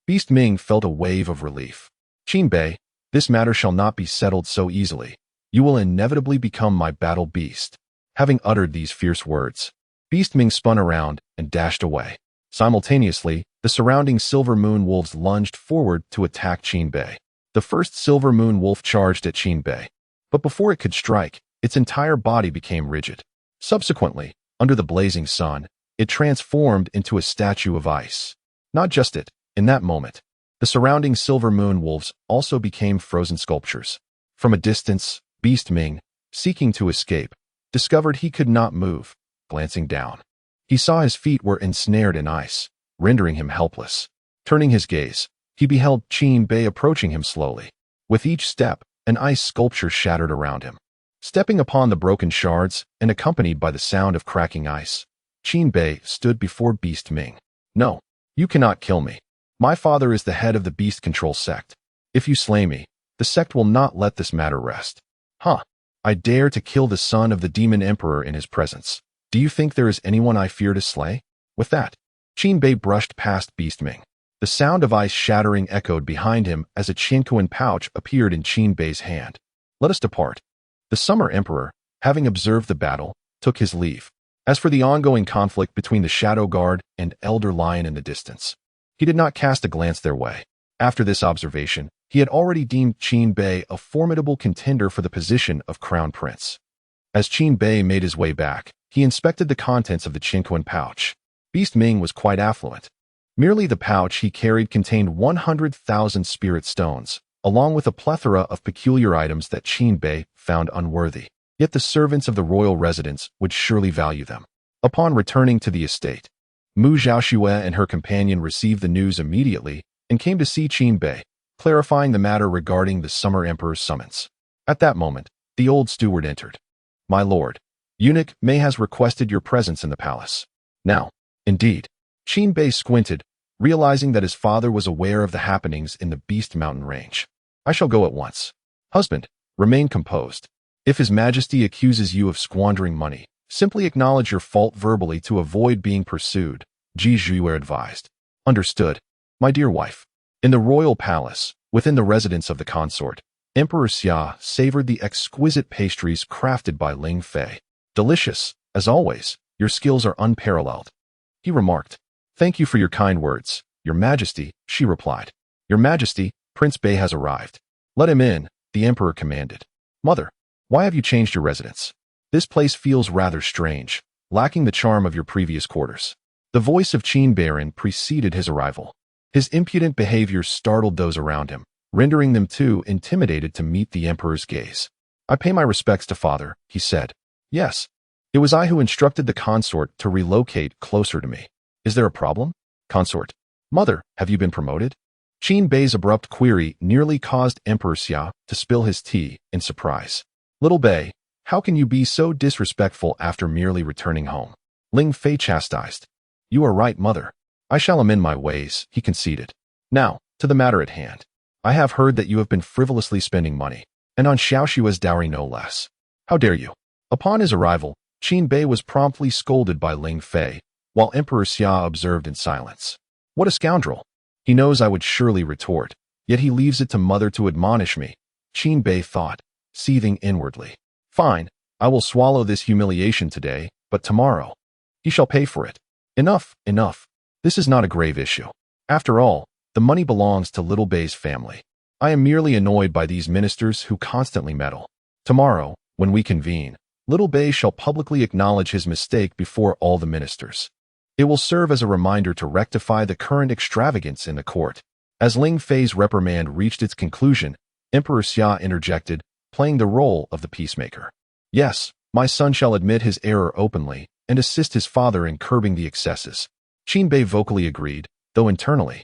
S1: Beast Ming felt a wave of relief. Qin Bei, this matter shall not be settled so easily. You will inevitably become my battle beast. Having uttered these fierce words, Beast Ming spun around and dashed away. Simultaneously, the surrounding Silver Moon Wolves lunged forward to attack Qin Bei. The first Silver Moon Wolf charged at Qin Bei, but before it could strike, its entire body became rigid. Subsequently, under the blazing sun, it transformed into a statue of ice. Not just it, in that moment, the surrounding Silver Moon Wolves also became frozen sculptures. From a distance, Beast Ming, seeking to escape, discovered he could not move. Glancing down, He saw his feet were ensnared in ice, rendering him helpless. Turning his gaze, he beheld Qin Bei approaching him slowly. With each step, an ice sculpture shattered around him. Stepping upon the broken shards and accompanied by the sound of cracking ice, Qin Bei stood before Beast Ming. No, you cannot kill me. My father is the head of the beast control sect. If you slay me, the sect will not let this matter rest. Huh. I dare to kill the son of the demon emperor in his presence. Do you think there is anyone I fear to slay? With that, Qin Bei brushed past Beast Ming. The sound of ice shattering echoed behind him as a Qinquan pouch appeared in Qin Bei's hand. Let us depart. The Summer Emperor, having observed the battle, took his leave. As for the ongoing conflict between the Shadow Guard and Elder Lion in the distance, he did not cast a glance their way. After this observation, he had already deemed Qin Bei a formidable contender for the position of Crown Prince. As Qin Bei made his way back, he inspected the contents of the Qinquan pouch. Beast Ming was quite affluent. Merely the pouch he carried contained 100,000 spirit stones, along with a plethora of peculiar items that Qin Bei found unworthy. Yet the servants of the royal residence would surely value them. Upon returning to the estate, Mu Zhaoxue and her companion received the news immediately and came to see Qin Bei, clarifying the matter regarding the Summer Emperor's summons. At that moment, the old steward entered. My lord, Eunuch Mei has requested your presence in the palace. Now, indeed, Qin Bei squinted, realizing that his father was aware of the happenings in the Beast Mountain range. I shall go at once. Husband, remain composed. If His Majesty accuses you of squandering money, simply acknowledge your fault verbally to avoid being pursued, Ji Zhuer advised. Understood, my dear wife. In the royal palace, within the residence of the consort, Emperor Xia savored the exquisite pastries crafted by Ling Fei. Delicious, as always, your skills are unparalleled. He remarked. Thank you for your kind words, Your Majesty, she replied. Your Majesty, Prince Bei has arrived. Let him in, the Emperor commanded. Mother, why have you changed your residence? This place feels rather strange, lacking the charm of your previous quarters. The voice of Qin Baron preceded his arrival. His impudent behavior startled those around him, rendering them too intimidated to meet the Emperor's gaze. I pay my respects to father, he said. Yes. It was I who instructed the consort to relocate closer to me. Is there a problem? Consort. Mother, have you been promoted? Qin Bei's abrupt query nearly caused Emperor Xia to spill his tea in surprise. Little Bei, how can you be so disrespectful after merely returning home? Ling Fei chastised. You are right, mother. I shall amend my ways, he conceded. Now, to the matter at hand. I have heard that you have been frivolously spending money, and on Xiaoxue's dowry no less. How dare you? Upon his arrival, Qin Bei was promptly scolded by Ling Fei, while Emperor Xia observed in silence. What a scoundrel! He knows I would surely retort, yet he leaves it to mother to admonish me, Qin Bei thought, seething inwardly. Fine, I will swallow this humiliation today, but tomorrow, he shall pay for it. Enough, enough. This is not a grave issue. After all, the money belongs to Little Bei's family. I am merely annoyed by these ministers who constantly meddle. Tomorrow, when we convene, Little Bei shall publicly acknowledge his mistake before all the ministers. It will serve as a reminder to rectify the current extravagance in the court. As Ling Fei's reprimand reached its conclusion, Emperor Xia interjected, playing the role of the peacemaker. Yes, my son shall admit his error openly and assist his father in curbing the excesses. Qin Bei vocally agreed, though internally,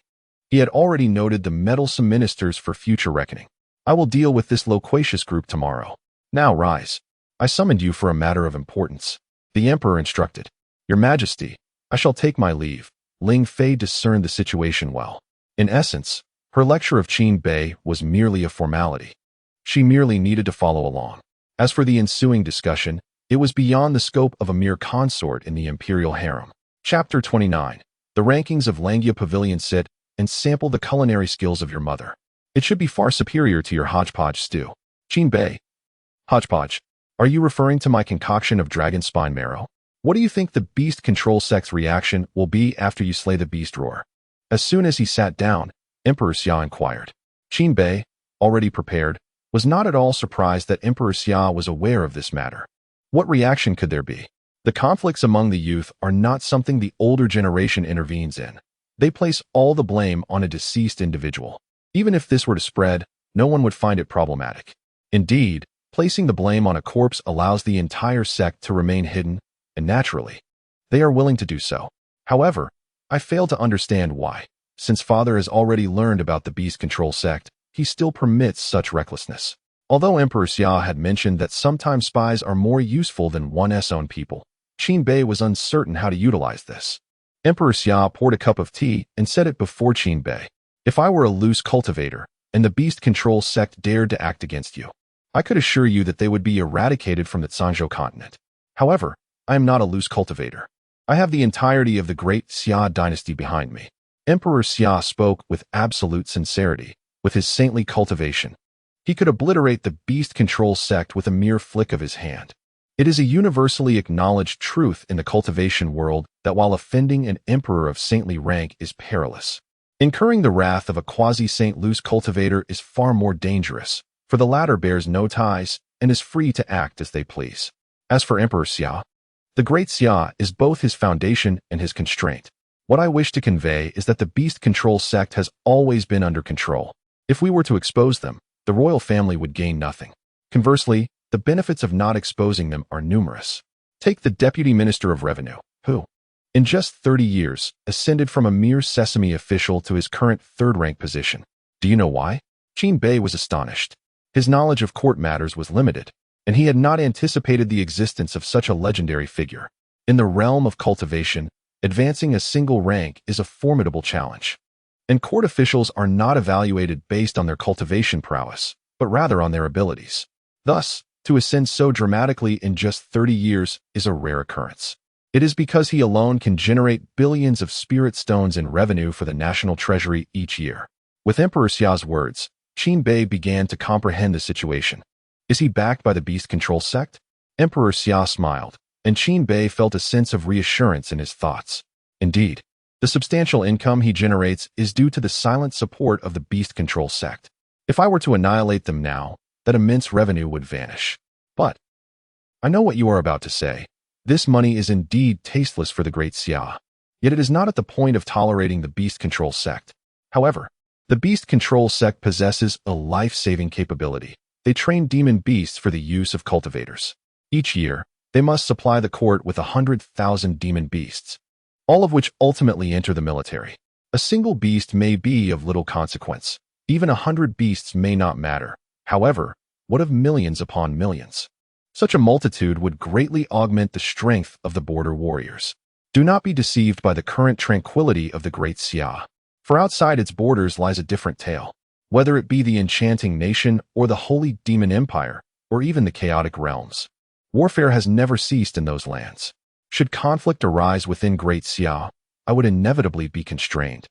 S1: he had already noted the meddlesome ministers for future reckoning. I will deal with this loquacious group tomorrow. Now rise. I summoned you for a matter of importance. The Emperor instructed. Your Majesty, I shall take my leave. Ling Fei discerned the situation well. In essence, her lecture of Qin Bei was merely a formality. She merely needed to follow along. As for the ensuing discussion, it was beyond the scope of a mere consort in the imperial harem. Chapter 29. The rankings of Langya Pavilion. Sit and sample the culinary skills of your mother. It should be far superior to your hodgepodge stew. Qin Bei. Hodgepodge. Are you referring to my concoction of dragon spine marrow? What do you think the beast control sect's reaction will be after you slay the beast roar? As soon as he sat down, Emperor Xia inquired. Qin Bei, already prepared, was not at all surprised that Emperor Xia was aware of this matter. What reaction could there be? The conflicts among the youth are not something the older generation intervenes in. They place all the blame on a deceased individual. Even if this were to spread, no one would find it problematic. Indeed, placing the blame on a corpse allows the entire sect to remain hidden, and naturally, They are willing to do so. However, I fail to understand why. Since Father has already learned about the beast control sect, he still permits such recklessness. Although Emperor Xia had mentioned that sometimes spies are more useful than one's own people, Qin Bei was uncertain how to utilize this. Emperor Xia poured a cup of tea and set it before Qin Bei. If I were a loose cultivator, and the beast control sect dared to act against you, I could assure you that they would be eradicated from the Zhangzhou continent. However, I am not a loose cultivator. I have the entirety of the great Xia dynasty behind me. Emperor Xia spoke with absolute sincerity. With his saintly cultivation, he could obliterate the beast control sect with a mere flick of his hand. It is a universally acknowledged truth in the cultivation world that while offending an emperor of saintly rank is perilous, incurring the wrath of a quasi-saint loose cultivator is far more dangerous, for the latter bears no ties and is free to act as they please. As for Emperor Xia, the great Xia is both his foundation and his constraint. What I wish to convey is that the beast control sect has always been under control. If we were to expose them, the royal family would gain nothing. Conversely, the benefits of not exposing them are numerous. Take the Deputy Minister of Revenue, who, in just 30 years, ascended from a mere sesame official to his current third-rank position. Do you know why? Qin Bei was astonished. His knowledge of court matters was limited, and he had not anticipated the existence of such a legendary figure. In the realm of cultivation, advancing a single rank is a formidable challenge. And court officials are not evaluated based on their cultivation prowess, but rather on their abilities. Thus, to ascend so dramatically in just 30 years is a rare occurrence. It is because he alone can generate billions of spirit stones in revenue for the national treasury each year. With Emperor Xia's words, Qin Bei began to comprehend the situation. Is he backed by the beast control sect? Emperor Xia smiled, and Qin Bei felt a sense of reassurance in his thoughts. Indeed, the substantial income he generates is due to the silent support of the beast control sect. If I were to annihilate them now, that immense revenue would vanish. But I know what you are about to say. This money is indeed tasteless for the great Xia. Yet it is not at the point of tolerating the beast control sect. However, the beast control sect possesses a life-saving capability. They train demon beasts for the use of cultivators. Each year, they must supply the court with 100,000 demon beasts, all of which ultimately enter the military. A single beast may be of little consequence. Even 100 beasts may not matter. However, what of millions upon millions? Such a multitude would greatly augment the strength of the border warriors. Do not be deceived by the current tranquility of the great Xia, for outside its borders lies a different tale. Whether it be the enchanting nation or the holy demon empire, or even the chaotic realms, warfare has never ceased in those lands. Should conflict arise within great Xia, I would inevitably be constrained,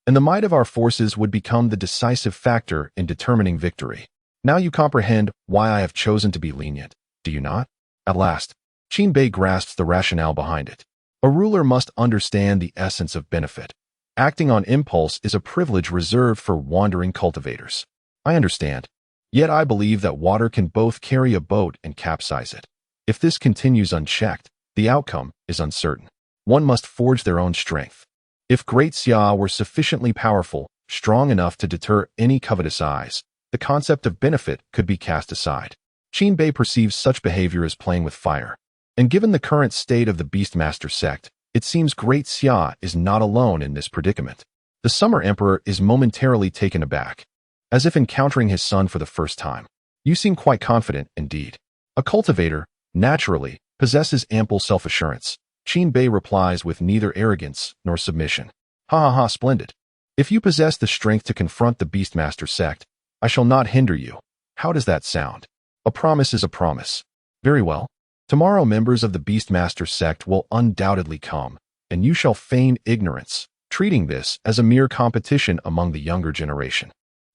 S1: and the might of our forces would become the decisive factor in determining victory. Now you comprehend why I have chosen to be lenient, do you not? At last, Qin Bei grasps the rationale behind it. A ruler must understand the essence of benefit. Acting on impulse is a privilege reserved for wandering cultivators. I understand. Yet I believe that water can both carry a boat and capsize it. If this continues unchecked, the outcome is uncertain. One must forge their own strength. If great Xia were sufficiently powerful, strong enough to deter any covetous eyes, the concept of benefit could be cast aside. Qin Bei perceives such behavior as playing with fire. And given the current state of the Beastmaster sect, it seems great Xia is not alone in this predicament. The Summer Emperor is momentarily taken aback, as if encountering his son for the first time. You seem quite confident, indeed. A cultivator, naturally, possesses ample self-assurance. Qin Bei replies with neither arrogance nor submission. Ha ha ha, splendid. If you possess the strength to confront the Beastmaster sect, I shall not hinder you. How does that sound? A promise is a promise. Very well. Tomorrow members of the Beastmaster sect will undoubtedly come, and you shall feign ignorance, treating this as a mere competition among the younger generation.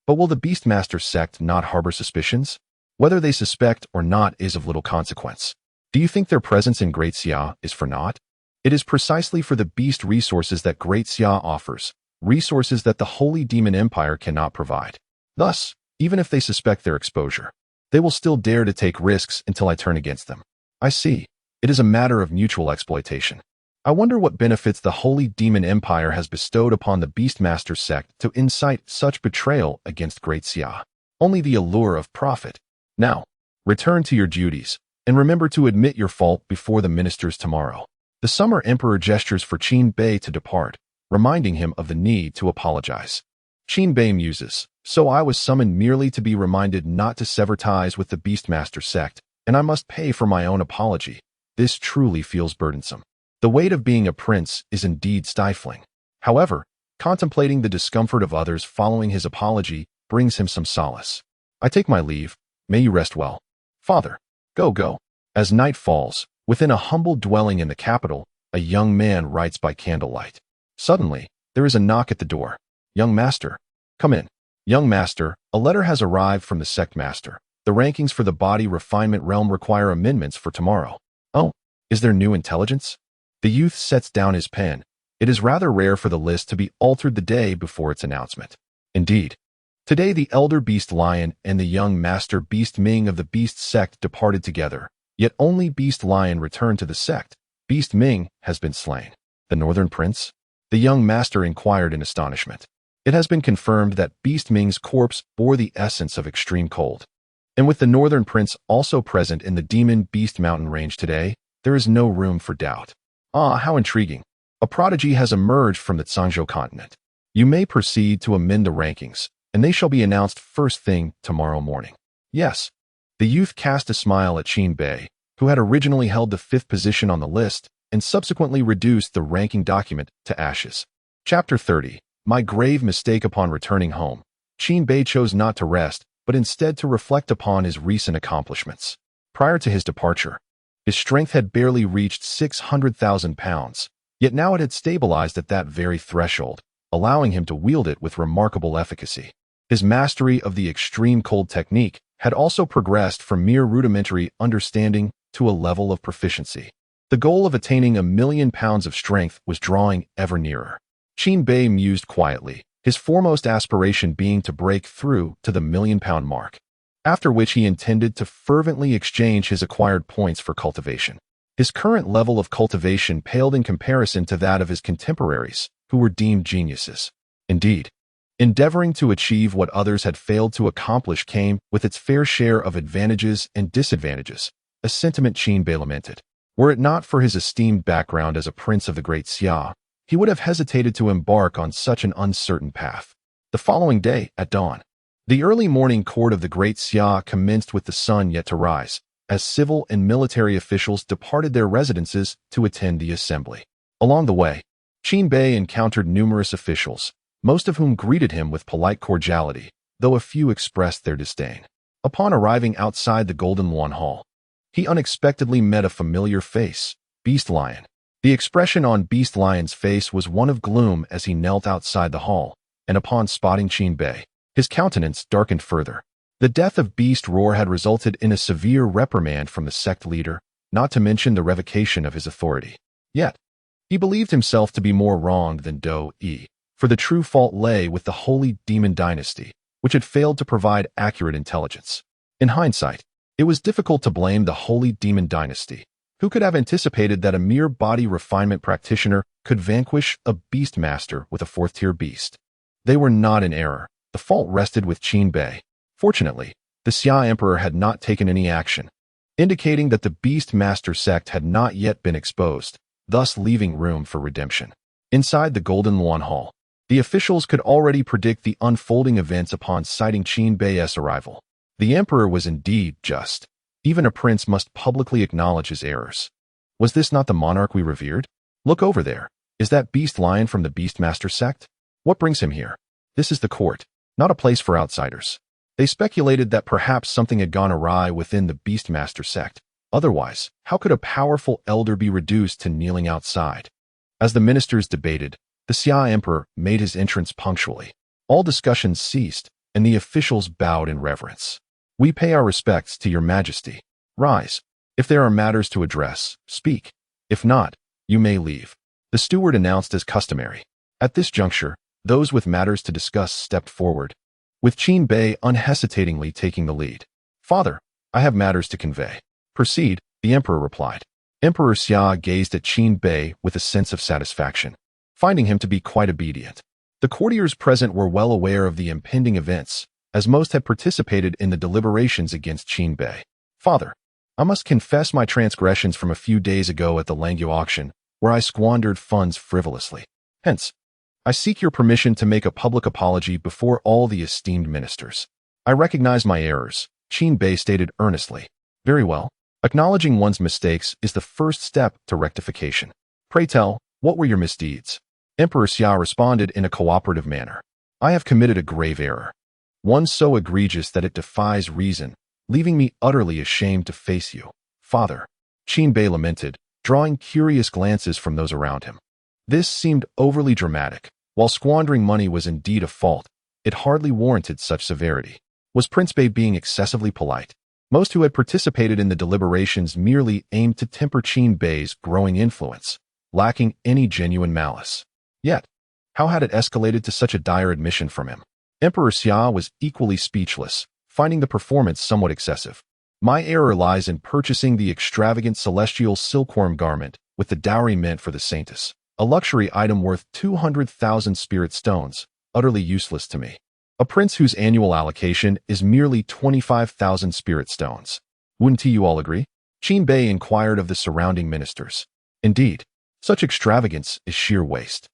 S1: But will the Beastmaster sect not harbor suspicions? Whether they suspect or not is of little consequence. Do you think their presence in Great Xia is for naught? It is precisely for the beast resources that Great Xia offers, resources that the Holy Demon Empire cannot provide. Thus, even if they suspect their exposure, they will still dare to take risks until I turn against them. I see. It is a matter of mutual exploitation. I wonder what benefits the Holy Demon Empire has bestowed upon the Beastmaster sect to incite such betrayal against Great Xia. Only the allure of profit. Now, return to your duties, and remember to admit your fault before the ministers tomorrow. The Summer Emperor gestures for Qin Bei to depart, reminding him of the need to apologize. Qin Bei muses, "So I was summoned merely to be reminded not to sever ties with the Beastmaster sect, and I must pay for my own apology. This truly feels burdensome." The weight of being a prince is indeed stifling. However, contemplating the discomfort of others following his apology brings him some solace. "I take my leave. May you rest well." "Father, go." As night falls, within a humble dwelling in the capital, a young man writes by candlelight. Suddenly, there is a knock at the door. "Young master, come in." "Young master, a letter has arrived from the sect master. The rankings for the body refinement realm require amendments for tomorrow." "Oh, is there new intelligence?" The youth sets down his pen. It is rather rare for the list to be altered the day before its announcement. Indeed, today the elder Beast Lion and the young master Beast Ming of the Beast sect departed together, yet only Beast Lion returned to the sect. Beast Ming has been slain. The Northern Prince? The young master inquired in astonishment. It has been confirmed that Beast Ming's corpse bore the essence of extreme cold. And with the Northern Prince also present in the Demon Beast Mountain range today, there is no room for doubt. Ah, how intriguing. A prodigy has emerged from the Zhangzhou continent. You may proceed to amend the rankings, and they shall be announced first thing tomorrow morning. Yes. The youth cast a smile at Qin Bei, who had originally held the 5th position on the list and subsequently reduced the ranking document to ashes. Chapter 30. My grave mistake. Upon returning home, Qin Bei chose not to rest, but instead to reflect upon his recent accomplishments. Prior to his departure, his strength had barely reached 600,000 pounds, yet now it had stabilized at that very threshold, allowing him to wield it with remarkable efficacy. His mastery of the extreme cold technique had also progressed from mere rudimentary understanding to a level of proficiency. The goal of attaining 1,000,000 pounds of strength was drawing ever nearer. Qin Bei mused quietly, his foremost aspiration being to break through to the 1,000,000-pound mark, after which he intended to fervently exchange his acquired points for cultivation. His current level of cultivation paled in comparison to that of his contemporaries, who were deemed geniuses. Indeed, endeavoring to achieve what others had failed to accomplish came with its fair share of advantages and disadvantages, a sentiment Qin Bei lamented. Were it not for his esteemed background as a prince of the Great Xia, he would have hesitated to embark on such an uncertain path. The following day, at dawn, the early morning court of the Great Xia commenced with the sun yet to rise, as civil and military officials departed their residences to attend the assembly. Along the way, Qin Bei encountered numerous officials, most of whom greeted him with polite cordiality, though a few expressed their disdain. Upon arriving outside the Golden Luan Hall, he unexpectedly met a familiar face, Beast Lion. The expression on Beast Lion's face was one of gloom as he knelt outside the hall, and upon spotting Qin Bei, his countenance darkened further. The death of Beast Roar had resulted in a severe reprimand from the sect leader, not to mention the revocation of his authority. Yet, he believed himself to be more wronged than Do-Yi, for the true fault lay with the Holy Demon Dynasty, which had failed to provide accurate intelligence. In hindsight, it was difficult to blame the Holy Demon Dynasty. Who could have anticipated that a mere body refinement practitioner could vanquish a beastmaster with a 4th-tier beast? They were not in error. The fault rested with Qin Bei. Fortunately, the Xia Emperor had not taken any action, indicating that the Beastmaster sect had not yet been exposed, thus leaving room for redemption. Inside the Golden Luan Hall, the officials could already predict the unfolding events upon sighting Qin Bei's arrival. The Emperor was indeed just. Even a prince must publicly acknowledge his errors. Was this not the monarch we revered? Look over there. Is that Beast Lion from the Beastmaster sect? What brings him here? This is the court, not a place for outsiders. They speculated that perhaps something had gone awry within the Beastmaster sect. Otherwise, how could a powerful elder be reduced to kneeling outside? As the ministers debated, the Xia Emperor made his entrance punctually. All discussions ceased, and the officials bowed in reverence. We pay our respects to your majesty. Rise. If there are matters to address, speak. If not, you may leave. The steward announced as customary. At this juncture, those with matters to discuss stepped forward, with Qin Bei unhesitatingly taking the lead. Father, I have matters to convey. Proceed, the emperor replied. Emperor Xia gazed at Qin Bei with a sense of satisfaction, finding him to be quite obedient. The courtiers present were well aware of the impending events, as most had participated in the deliberations against Qin Bei. Father, I must confess my transgressions from a few days ago at the Langya auction. where I squandered funds frivolously. Hence, I seek your permission to make a public apology before all the esteemed ministers. I recognize my errors, Qin Bei stated earnestly. Very well. Acknowledging one's mistakes is the first step to rectification. Pray tell, what were your misdeeds? Emperor Xia responded in a cooperative manner. I have committed a grave error. One so egregious that it defies reason, leaving me utterly ashamed to face you, Father. Qin Bei lamented, drawing curious glances from those around him. This seemed overly dramatic. While squandering money was indeed a fault, it hardly warranted such severity. Was Prince Bei being excessively polite? Most who had participated in the deliberations merely aimed to temper Qin Bei's growing influence, lacking any genuine malice. Yet, how had it escalated to such a dire admission from him? Emperor Xia was equally speechless, finding the performance somewhat excessive. My error lies in purchasing the extravagant celestial silkworm garment with the dowry meant for the saintess, a luxury item worth 200,000 spirit stones, utterly useless to me. A prince whose annual allocation is merely 25,000 spirit stones. Wouldn't you all agree? Qin Bei inquired of the surrounding ministers. Indeed, such extravagance is sheer waste.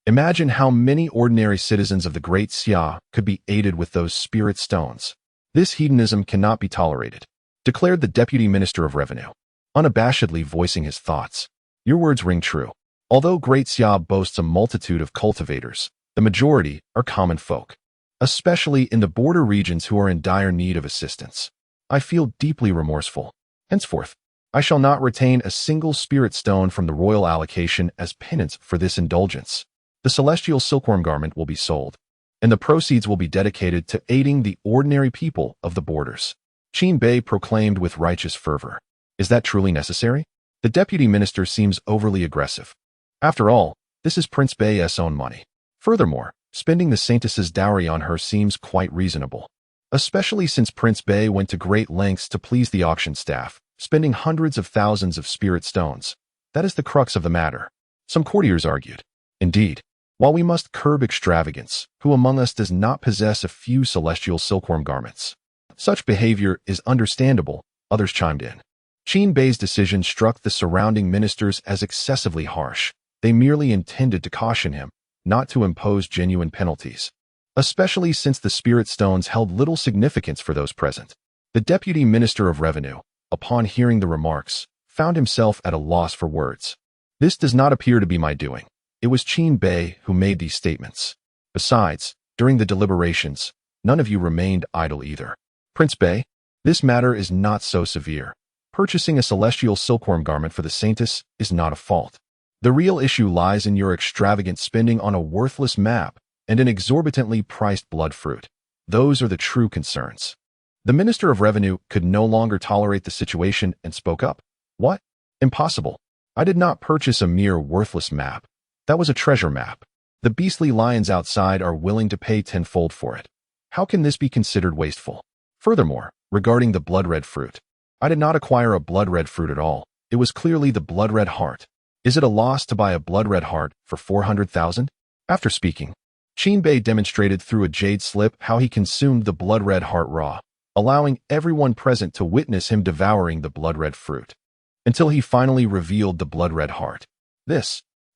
S1: Imagine how many ordinary citizens of the great Xia could be aided with those spirit stones. This hedonism cannot be tolerated, declared the Deputy Minister of Revenue, unabashedly voicing his thoughts. Your words ring true. Although Great Xia boasts a multitude of cultivators, the majority are common folk, especially in the border regions who are in dire need of assistance. I feel deeply remorseful. Henceforth, I shall not retain a single spirit stone from the royal allocation as penance for this indulgence. The celestial silkworm garment will be sold, and the proceeds will be dedicated to aiding the ordinary people of the borders. Qin Bei proclaimed with righteous fervor. Is that truly necessary? The deputy minister seems overly aggressive. After all, this is Prince Bei's own money. Furthermore, spending the saintess's dowry on her seems quite reasonable, especially since Prince Bei went to great lengths to please the auction staff, spending hundreds of thousands of spirit stones. That is the crux of the matter. Some courtiers argued. Indeed, while we must curb extravagance, who among us does not possess a few celestial silkworm garments? Such behavior is understandable, others chimed in. Qin Bei's decision struck the surrounding ministers as excessively harsh. They merely intended to caution him, not to impose genuine penalties, especially since the spirit stones held little significance for those present. The Deputy Minister of Revenue, upon hearing the remarks, found himself at a loss for words. This does not appear to be my doing. It was Qin Bei who made these statements. Besides, during the deliberations, none of you remained idle either. Prince Bei, this matter is not so severe. Purchasing a celestial silkworm garment for the saintess is not a fault. The real issue lies in your extravagant spending on a worthless map and an exorbitantly priced blood fruit. Those are the true concerns. The Minister of Revenue could no longer tolerate the situation and spoke up. What? Impossible. I did not purchase a mere worthless map. That was a treasure map. The beastly lions outside are willing to pay tenfold for it. How can this be considered wasteful? Furthermore, regarding the blood-red fruit, I did not acquire a blood-red fruit at all. It was clearly the blood-red heart. Is it a loss to buy a blood-red heart for 400,000? After speaking, Qin Bei demonstrated through a jade slip how he consumed the blood-red heart raw, allowing everyone present to witness him devouring the blood-red fruit, until he finally revealed the blood-red heart.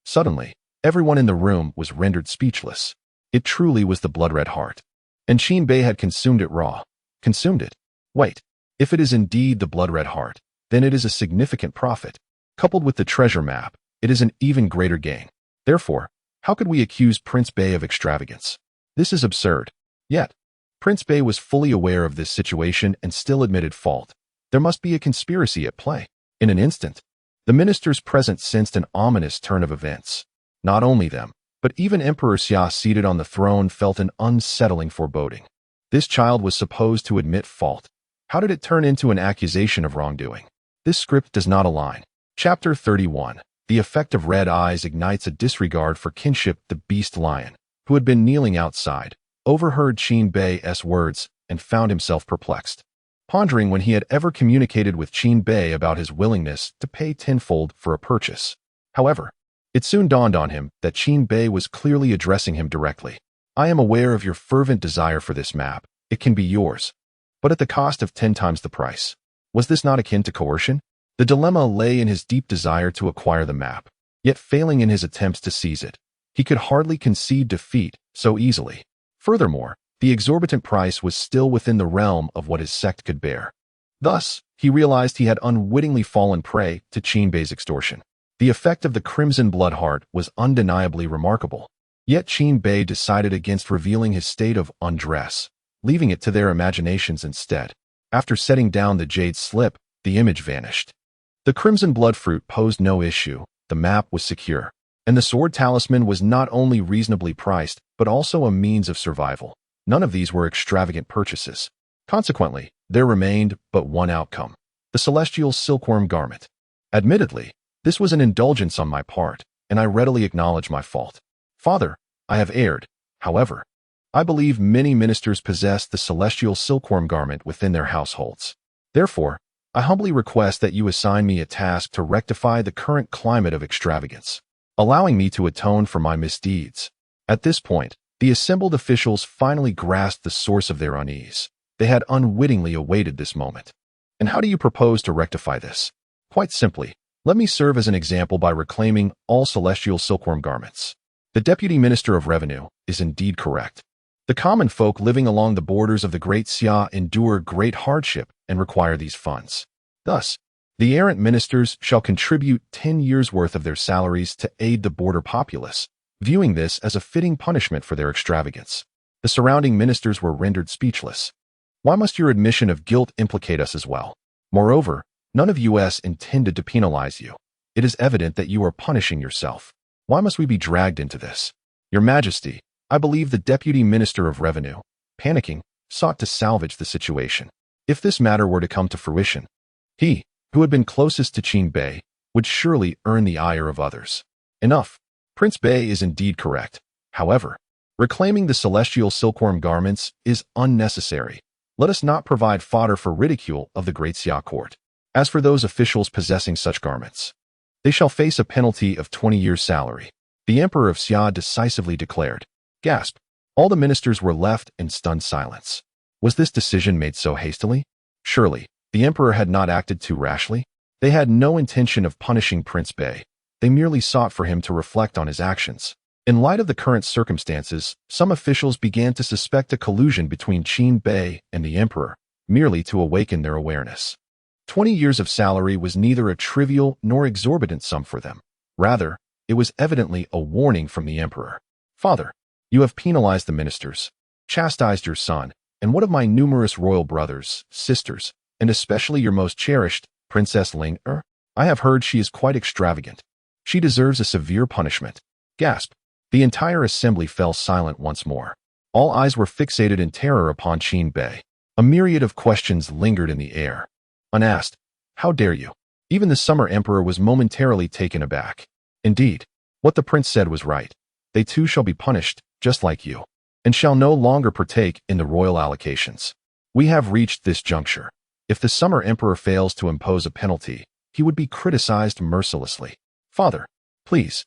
S1: Suddenly, everyone in the room was rendered speechless. It truly was the blood-red heart. And Qin Bei had consumed it raw. Consumed it? Wait, if it is indeed the blood-red heart, then it is a significant profit. Coupled with the treasure map, it is an even greater gain. Therefore, how could we accuse Prince Bei of extravagance? This is absurd. Yet, Prince Bei was fully aware of this situation and still admitted fault. There must be a conspiracy at play. In an instant, the ministers present sensed an ominous turn of events. Not only them, but even Emperor Xia seated on the throne felt an unsettling foreboding. This child was supposed to admit fault. How did it turn into an accusation of wrongdoing? This script does not align. Chapter 31. The effect of red eyes ignites a disregard for kinship. The beast lion, who had been kneeling outside, overheard Qin Bei's words and found himself perplexed, pondering when he had ever communicated with Qin Bei about his willingness to pay tenfold for a purchase. However, it soon dawned on him that Qin Bei was clearly addressing him directly. I am aware of your fervent desire for this map. It can be yours, but at the cost of 10 times the price. Was this not akin to coercion? The dilemma lay in his deep desire to acquire the map, yet failing in his attempts to seize it. He could hardly concede defeat so easily. Furthermore, the exorbitant price was still within the realm of what his sect could bear. Thus, he realized he had unwittingly fallen prey to Qinbei's extortion. The effect of the crimson blood heart was undeniably remarkable. Yet Qinbei decided against revealing his state of undress, leaving it to their imaginations instead. After setting down the jade slip, the image vanished. The crimson blood fruit posed no issue, the map was secure, and the sword talisman was not only reasonably priced, but also a means of survival. None of these were extravagant purchases. Consequently, there remained but one outcome: the celestial silkworm garment. Admittedly, this was an indulgence on my part, and I readily acknowledge my fault. Father, I have erred. However, I believe many ministers possess the celestial silkworm garment within their households. Therefore, I humbly request that you assign me a task to rectify the current climate of extravagance, allowing me to atone for my misdeeds. At this point, the assembled officials finally grasped the source of their unease. They had unwittingly awaited this moment. And how do you propose to rectify this? Quite simply, let me serve as an example by reclaiming all celestial silkworm garments. The Deputy Minister of Revenue is indeed correct. The common folk living along the borders of the Great Xia endure great hardship and require these funds. Thus, the errant ministers shall contribute 10 years' worth of their salaries to aid the border populace, viewing this as a fitting punishment for their extravagance. The surrounding ministers were rendered speechless. Why must your admission of guilt implicate us as well? Moreover, none of us intended to penalize you. It is evident that you are punishing yourself. Why must we be dragged into this? Your Majesty, I believe the Deputy Minister of Revenue, panicking, sought to salvage the situation. If this matter were to come to fruition, he, who had been closest to Qinbei, would surely earn the ire of others. Enough. Prince Bei is indeed correct. However, reclaiming the celestial silkworm garments is unnecessary. Let us not provide fodder for ridicule of the Great Xia Court. As for those officials possessing such garments, they shall face a penalty of 20 years' salary. The Emperor of Xia decisively declared. Gasp. All the ministers were left in stunned silence. Was this decision made so hastily? Surely, the Emperor had not acted too rashly. They had no intention of punishing Prince Bei. They merely sought for him to reflect on his actions. In light of the current circumstances, some officials began to suspect a collusion between Qinbei and the Emperor, merely to awaken their awareness. 20 years of salary was neither a trivial nor exorbitant sum for them. Rather, it was evidently a warning from the Emperor. Father, you have penalized the ministers, chastised your son, and what of my numerous royal brothers, sisters, and especially your most cherished, Princess Langya? I have heard she is quite extravagant. She deserves a severe punishment. Gasp. The entire assembly fell silent once more. All eyes were fixated in terror upon Qinbei. A myriad of questions lingered in the air. Unasked, how dare you? Even the Summer Emperor was momentarily taken aback. Indeed, what the prince said was right. They too shall be punished, just like you, and shall no longer partake in the royal allocations. We have reached this juncture. If the Summer Emperor fails to impose a penalty, he would be criticized mercilessly. Father, please,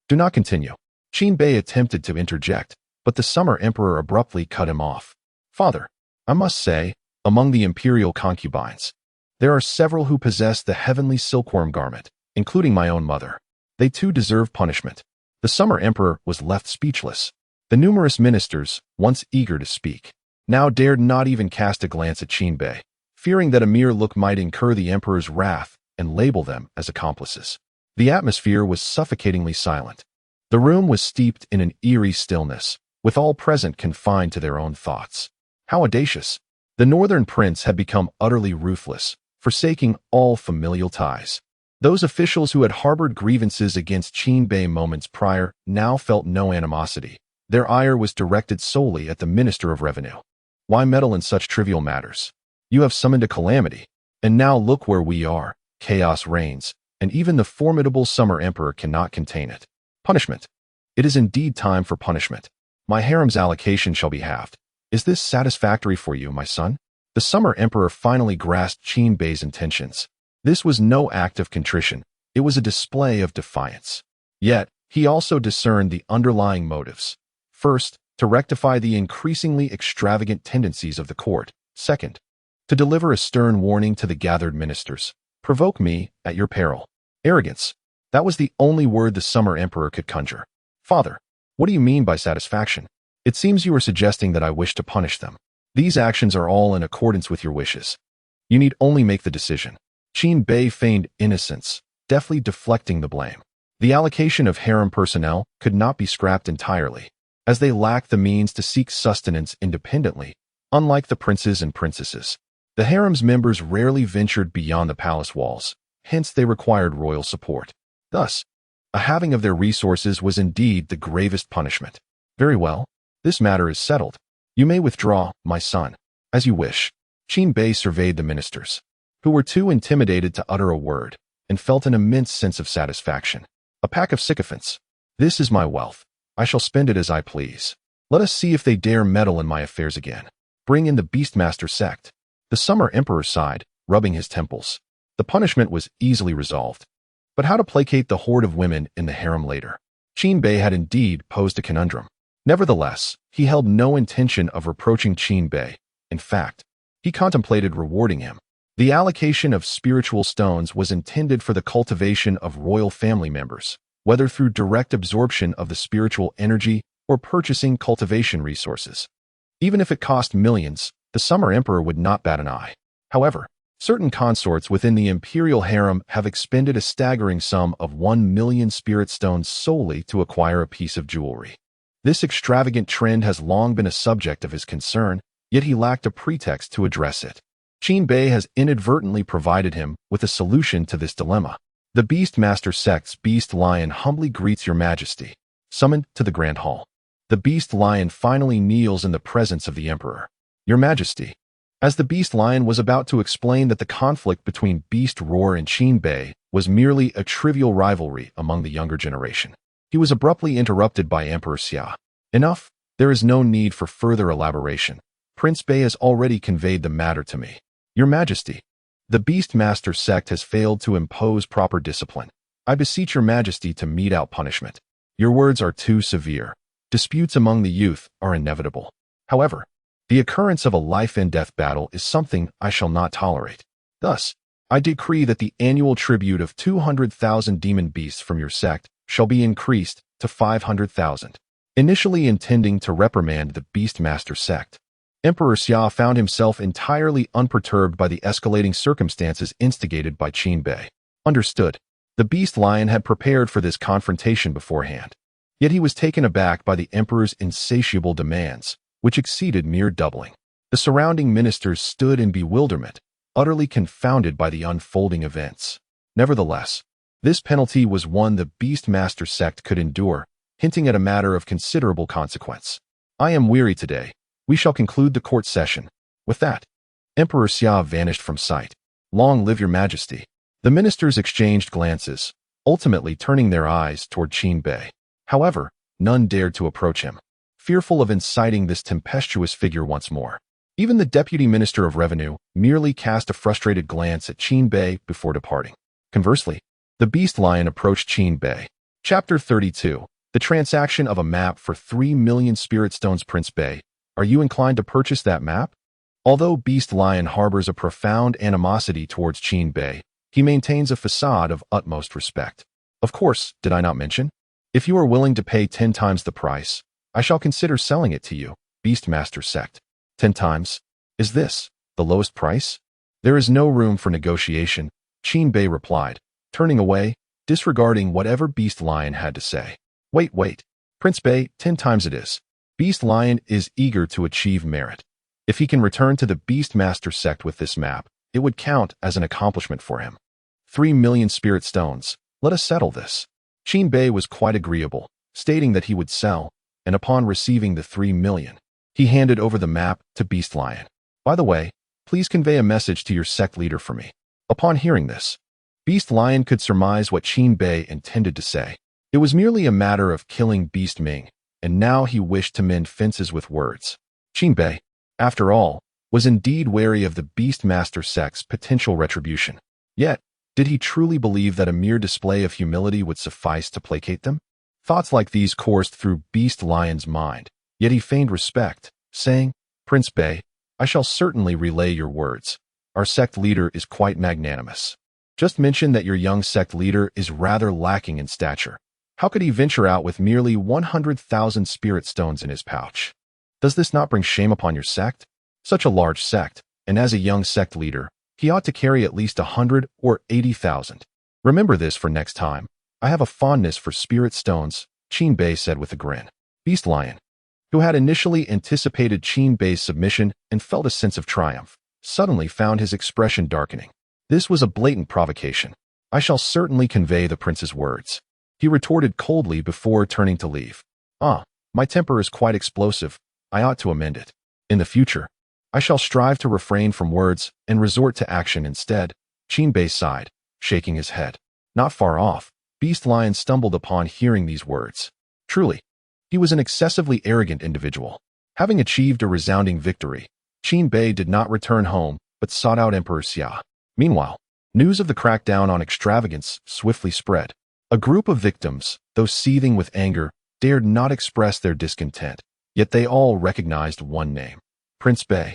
S1: do not continue. Qinbei attempted to interject, but the Summer Emperor abruptly cut him off. Father, I must say, among the imperial concubines, there are several who possess the heavenly silkworm garment, including my own mother. They too deserve punishment. The Summer Emperor was left speechless. The numerous ministers, once eager to speak, now dared not even cast a glance at Qinbei, fearing that a mere look might incur the Emperor's wrath and label them as accomplices. The atmosphere was suffocatingly silent. The room was steeped in an eerie stillness, with all present confined to their own thoughts. How audacious! The northern prince had become utterly ruthless, forsaking all familial ties. Those officials who had harbored grievances against Qinbei moments prior now felt no animosity. Their ire was directed solely at the Minister of Revenue. Why meddle in such trivial matters? You have summoned a calamity, and now look where we are. Chaos reigns, and even the formidable Summer Emperor cannot contain it. Punishment. It is indeed time for punishment. My harem's allocation shall be halved. Is this satisfactory for you, my son? The Summer Emperor finally grasped Qinbei's intentions. This was no act of contrition. It was a display of defiance. Yet, he also discerned the underlying motives. First, to rectify the increasingly extravagant tendencies of the court. Second, to deliver a stern warning to the gathered ministers. Provoke me at your peril. Arrogance. That was the only word the Summer Emperor could conjure. Father, what do you mean by satisfaction? It seems you are suggesting that I wish to punish them. These actions are all in accordance with your wishes. You need only make the decision. Qin Bei feigned innocence, deftly deflecting the blame. The allocation of harem personnel could not be scrapped entirely, as they lacked the means to seek sustenance independently, unlike the princes and princesses. The harem's members rarely ventured beyond the palace walls, hence they required royal support. Thus, a halving of their resources was indeed the gravest punishment. Very well, this matter is settled. You may withdraw, my son, as you wish. Qin Bei surveyed the ministers, who were too intimidated to utter a word, and felt an immense sense of satisfaction. A pack of sycophants. This is my wealth. I shall spend it as I please. Let us see if they dare meddle in my affairs again. Bring in the Beastmaster sect. The Summer Emperor sighed, rubbing his temples. The punishment was easily resolved. But how to placate the horde of women in the harem later? Qin Bei had indeed posed a conundrum. Nevertheless, he held no intention of reproaching Qin Bei. In fact, he contemplated rewarding him. The allocation of spiritual stones was intended for the cultivation of royal family members, whether through direct absorption of the spiritual energy or purchasing cultivation resources. Even if it cost millions, the Summer Emperor would not bat an eye. However, certain consorts within the imperial harem have expended a staggering sum of 1 million spirit stones solely to acquire a piece of jewelry. This extravagant trend has long been a subject of his concern, yet he lacked a pretext to address it. Qin Bei has inadvertently provided him with a solution to this dilemma. The Beastmaster sect's Beast Lion humbly greets your majesty. Summoned to the Grand Hall. The Beast Lion finally kneels in the presence of the Emperor. Your Majesty. As the Beast Lion was about to explain that the conflict between Beast Roar and Qin Bei was merely a trivial rivalry among the younger generation, he was abruptly interrupted by Emperor Xia. Enough, there is no need for further elaboration. Prince Bei has already conveyed the matter to me. Your Majesty, the Beastmaster sect has failed to impose proper discipline. I beseech your Majesty to mete out punishment. Your words are too severe. Disputes among the youth are inevitable. However, the occurrence of a life-and-death battle is something I shall not tolerate. Thus, I decree that the annual tribute of 200,000 demon beasts from your sect shall be increased to 500,000. Initially intending to reprimand the Beastmaster sect, Emperor Xia found himself entirely unperturbed by the escalating circumstances instigated by Qin Bei. Understood. The Beast Lion had prepared for this confrontation beforehand. Yet he was taken aback by the Emperor's insatiable demands, which exceeded mere doubling. The surrounding ministers stood in bewilderment, utterly confounded by the unfolding events. Nevertheless, this penalty was one the Beastmaster sect could endure, hinting at a matter of considerable consequence. I am weary today. We shall conclude the court session. With that, Emperor Xia vanished from sight. Long live your majesty. The ministers exchanged glances, ultimately turning their eyes toward Qin Bei. However, none dared to approach him, fearful of inciting this tempestuous figure once more. Even the deputy minister of revenue merely cast a frustrated glance at Qin Bei before departing. Conversely, the Beast Lion approached Qin Bei. Chapter 32. The transaction of a map for 3 million spirit stones. Prince Bei, are you inclined to purchase that map? Although Beast Lion harbors a profound animosity towards Qin Bei, he maintains a facade of utmost respect. Of course, did I not mention? If you are willing to pay 10 times the price, I shall consider selling it to you, Beastmaster sect. 10 times? Is this the lowest price? There is no room for negotiation, Qin Bei replied, turning away, disregarding whatever Beast Lion had to say. Wait. Prince Bei, 10 times it is. Beast Lion is eager to achieve merit. If he can return to the Beastmaster sect with this map, it would count as an accomplishment for him. 3 million spirit stones. Let us settle this. Qin Bei was quite agreeable, stating that he would sell, and upon receiving the 3 million, he handed over the map to Beast Lion. By the way, please convey a message to your sect leader for me. Upon hearing this, Beast Lion could surmise what Qin Bei intended to say. It was merely a matter of killing Beast Ming, and now he wished to mend fences with words. Qin Bei, after all, was indeed wary of the Beastmaster sect's potential retribution. Yet, did he truly believe that a mere display of humility would suffice to placate them? Thoughts like these coursed through Beast Lion's mind, yet he feigned respect, saying, Prince Bei, I shall certainly relay your words. Our sect leader is quite magnanimous. Just mention that your young sect leader is rather lacking in stature. How could he venture out with merely 100,000 spirit stones in his pouch? Does this not bring shame upon your sect? Such a large sect, and as a young sect leader, he ought to carry at least 100 or 80,000. Remember this for next time. I have a fondness for spirit stones, Qin Bei said with a grin. Beast Lion, who had initially anticipated Qin Bei's submission and felt a sense of triumph, suddenly found his expression darkening. This was a blatant provocation. I shall certainly convey the prince's words. He retorted coldly before turning to leave. My temper is quite explosive. I ought to amend it. In the future, I shall strive to refrain from words and resort to action instead. Qin Bei sighed, shaking his head. Not far off, Beast Lion stumbled upon hearing these words. Truly, he was an excessively arrogant individual. Having achieved a resounding victory, Qin Bei did not return home, but sought out Emperor Xia. Meanwhile, news of the crackdown on extravagance swiftly spread. A group of victims, though seething with anger, dared not express their discontent, yet they all recognized one name: Prince Bei.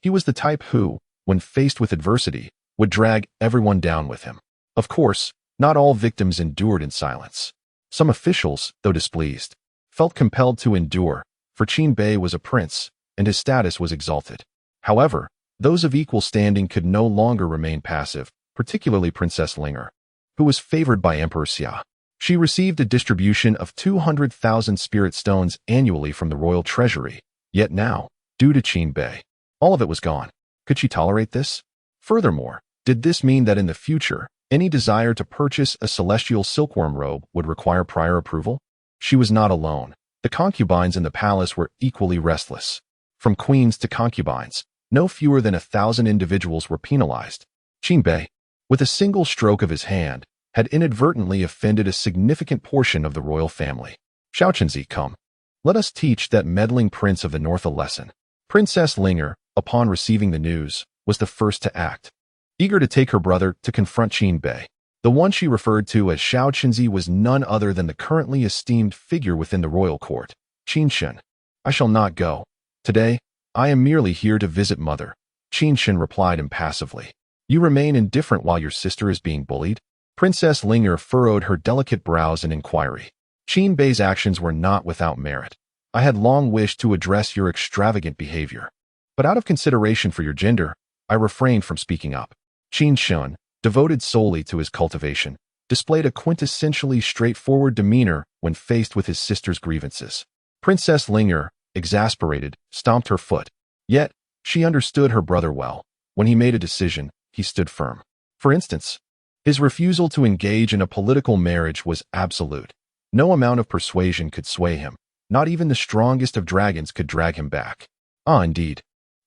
S1: He was the type who, when faced with adversity, would drag everyone down with him. Of course, not all victims endured in silence. Some officials, though displeased, felt compelled to endure, for Qin Bei was a prince, and his status was exalted. However, those of equal standing could no longer remain passive, particularly Princess Langya, who was favored by Emperor Xia. She received a distribution of 200,000 spirit stones annually from the royal treasury, yet now, due to Qin Bei, all of it was gone. Could she tolerate this? Furthermore, did this mean that in the future, any desire to purchase a celestial silkworm robe would require prior approval? She was not alone. The concubines in the palace were equally restless. From queens to concubines, no fewer than 1,000 individuals were penalized. Qin Bei, with a single stroke of his hand, had inadvertently offended a significant portion of the royal family. Xiaoqinzi, come. Let us teach that meddling prince of the north a lesson. Princess Langya, upon receiving the news, was the first to act. Eager to take her brother to confront Qin Bei, the one she referred to as Xiaoqinzi was none other than the currently esteemed figure within the royal court, Qin Shen. I shall not go. Today, I am merely here to visit mother, Qin Shen replied impassively. You remain indifferent while your sister is being bullied? Princess Langya furrowed her delicate brows in inquiry. Qin Bei's actions were not without merit. I had long wished to address your extravagant behavior, but out of consideration for your gender, I refrained from speaking up. Qin Shen, devoted solely to his cultivation, displayed a quintessentially straightforward demeanor when faced with his sister's grievances. Princess Langya, exasperated, stomped her foot. Yet, she understood her brother well. When he made a decision, he stood firm. For instance, his refusal to engage in a political marriage was absolute. No amount of persuasion could sway him. Not even the strongest of dragons could drag him back. Indeed.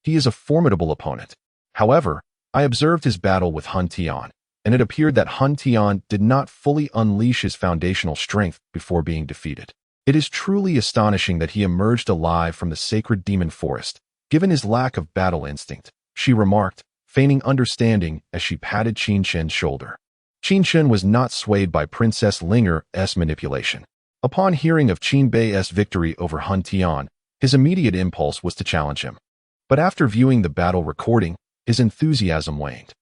S1: He is a formidable opponent. However, I observed his battle with Hun Tian, and it appeared that Hun Tian did not fully unleash his foundational strength before being defeated. It is truly astonishing that he emerged alive from the sacred demon forest, given his lack of battle instinct, she remarked, feigning understanding as she patted Qin Shen's shoulder. Qin Shen was not swayed by Princess Langya's manipulation. Upon hearing of Qin Bei's victory over Hun Tian, his immediate impulse was to challenge him. But after viewing the battle recording, his enthusiasm waned.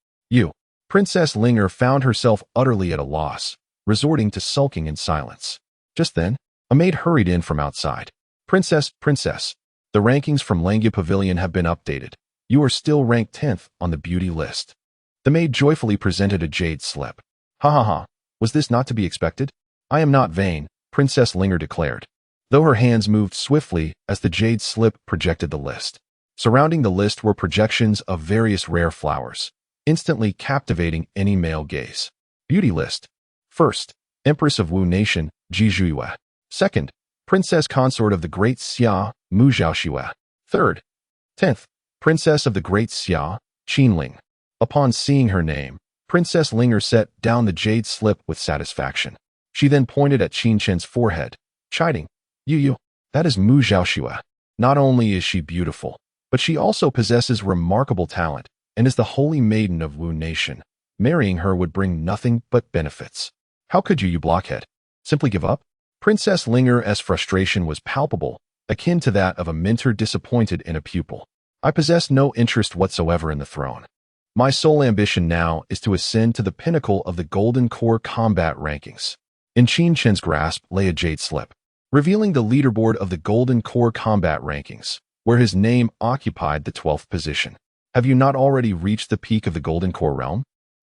S1: Princess Langya found herself utterly at a loss, resorting to sulking in silence. Just then, a maid hurried in from outside. Princess, the rankings from Langya Pavilion have been updated. You are still ranked 10th on the beauty list. The maid joyfully presented a jade slip. Ha, was this not to be expected? I am not vain, Princess Langya declared, though her hands moved swiftly as the jade slip projected the list. Surrounding the list were projections of various rare flowers, instantly captivating any male gaze. Beauty list. First, Empress of Wu Nation, Ji Zhuiyue. Second, Princess Consort of the Great Xia, Mu Zhaoxue. Third, 10th, Princess of the Great Xia, Qin Ling. Upon seeing her name, Princess Langya set down the jade slip with satisfaction. She then pointed at Qin Shen's forehead, chiding, You, that is Mu Zhaoxue. Not only is she beautiful, but she also possesses remarkable talent and is the holy maiden of Wu Nation. Marrying her would bring nothing but benefits. How could you blockhead? Simply give up? Princess Langya's frustration was palpable, akin to that of a mentor disappointed in a pupil. I possess no interest whatsoever in the throne. My sole ambition now is to ascend to the pinnacle of the Golden Core combat rankings. In Qin Chen's grasp lay a jade slip, revealing the leaderboard of the Golden Core combat rankings, where his name occupied the 12th position. Have you not already reached the peak of the Golden Core realm?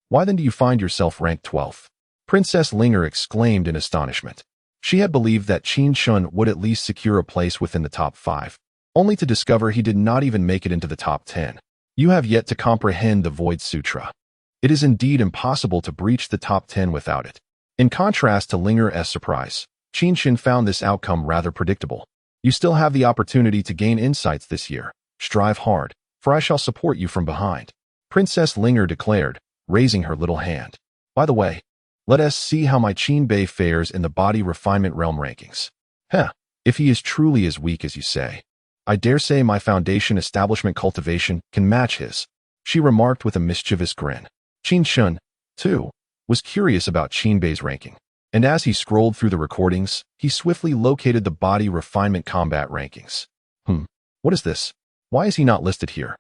S1: Why then do you find yourself ranked 12th? Princess Langya exclaimed in astonishment. She had believed that Qin Shun would at least secure a place within the top 5, only to discover he did not even make it into the top 10. You have yet to comprehend the Void Sutra. It is indeed impossible to breach the top 10 without it. In contrast to Langya's surprise, Qin Shun found this outcome rather predictable. You still have the opportunity to gain insights this year. Strive hard, for I shall support you from behind. Princess Langya declared, raising her little hand. By the way, let us see how my Qin Bei fares in the body refinement realm rankings. If he is truly as weak as you say, I dare say my foundation establishment cultivation can match his, she remarked with a mischievous grin. Qin Shun, too, was curious about Qin Bei's ranking, and as he scrolled through the recordings, he swiftly located the body refinement combat rankings. What is this? Why is he not listed here?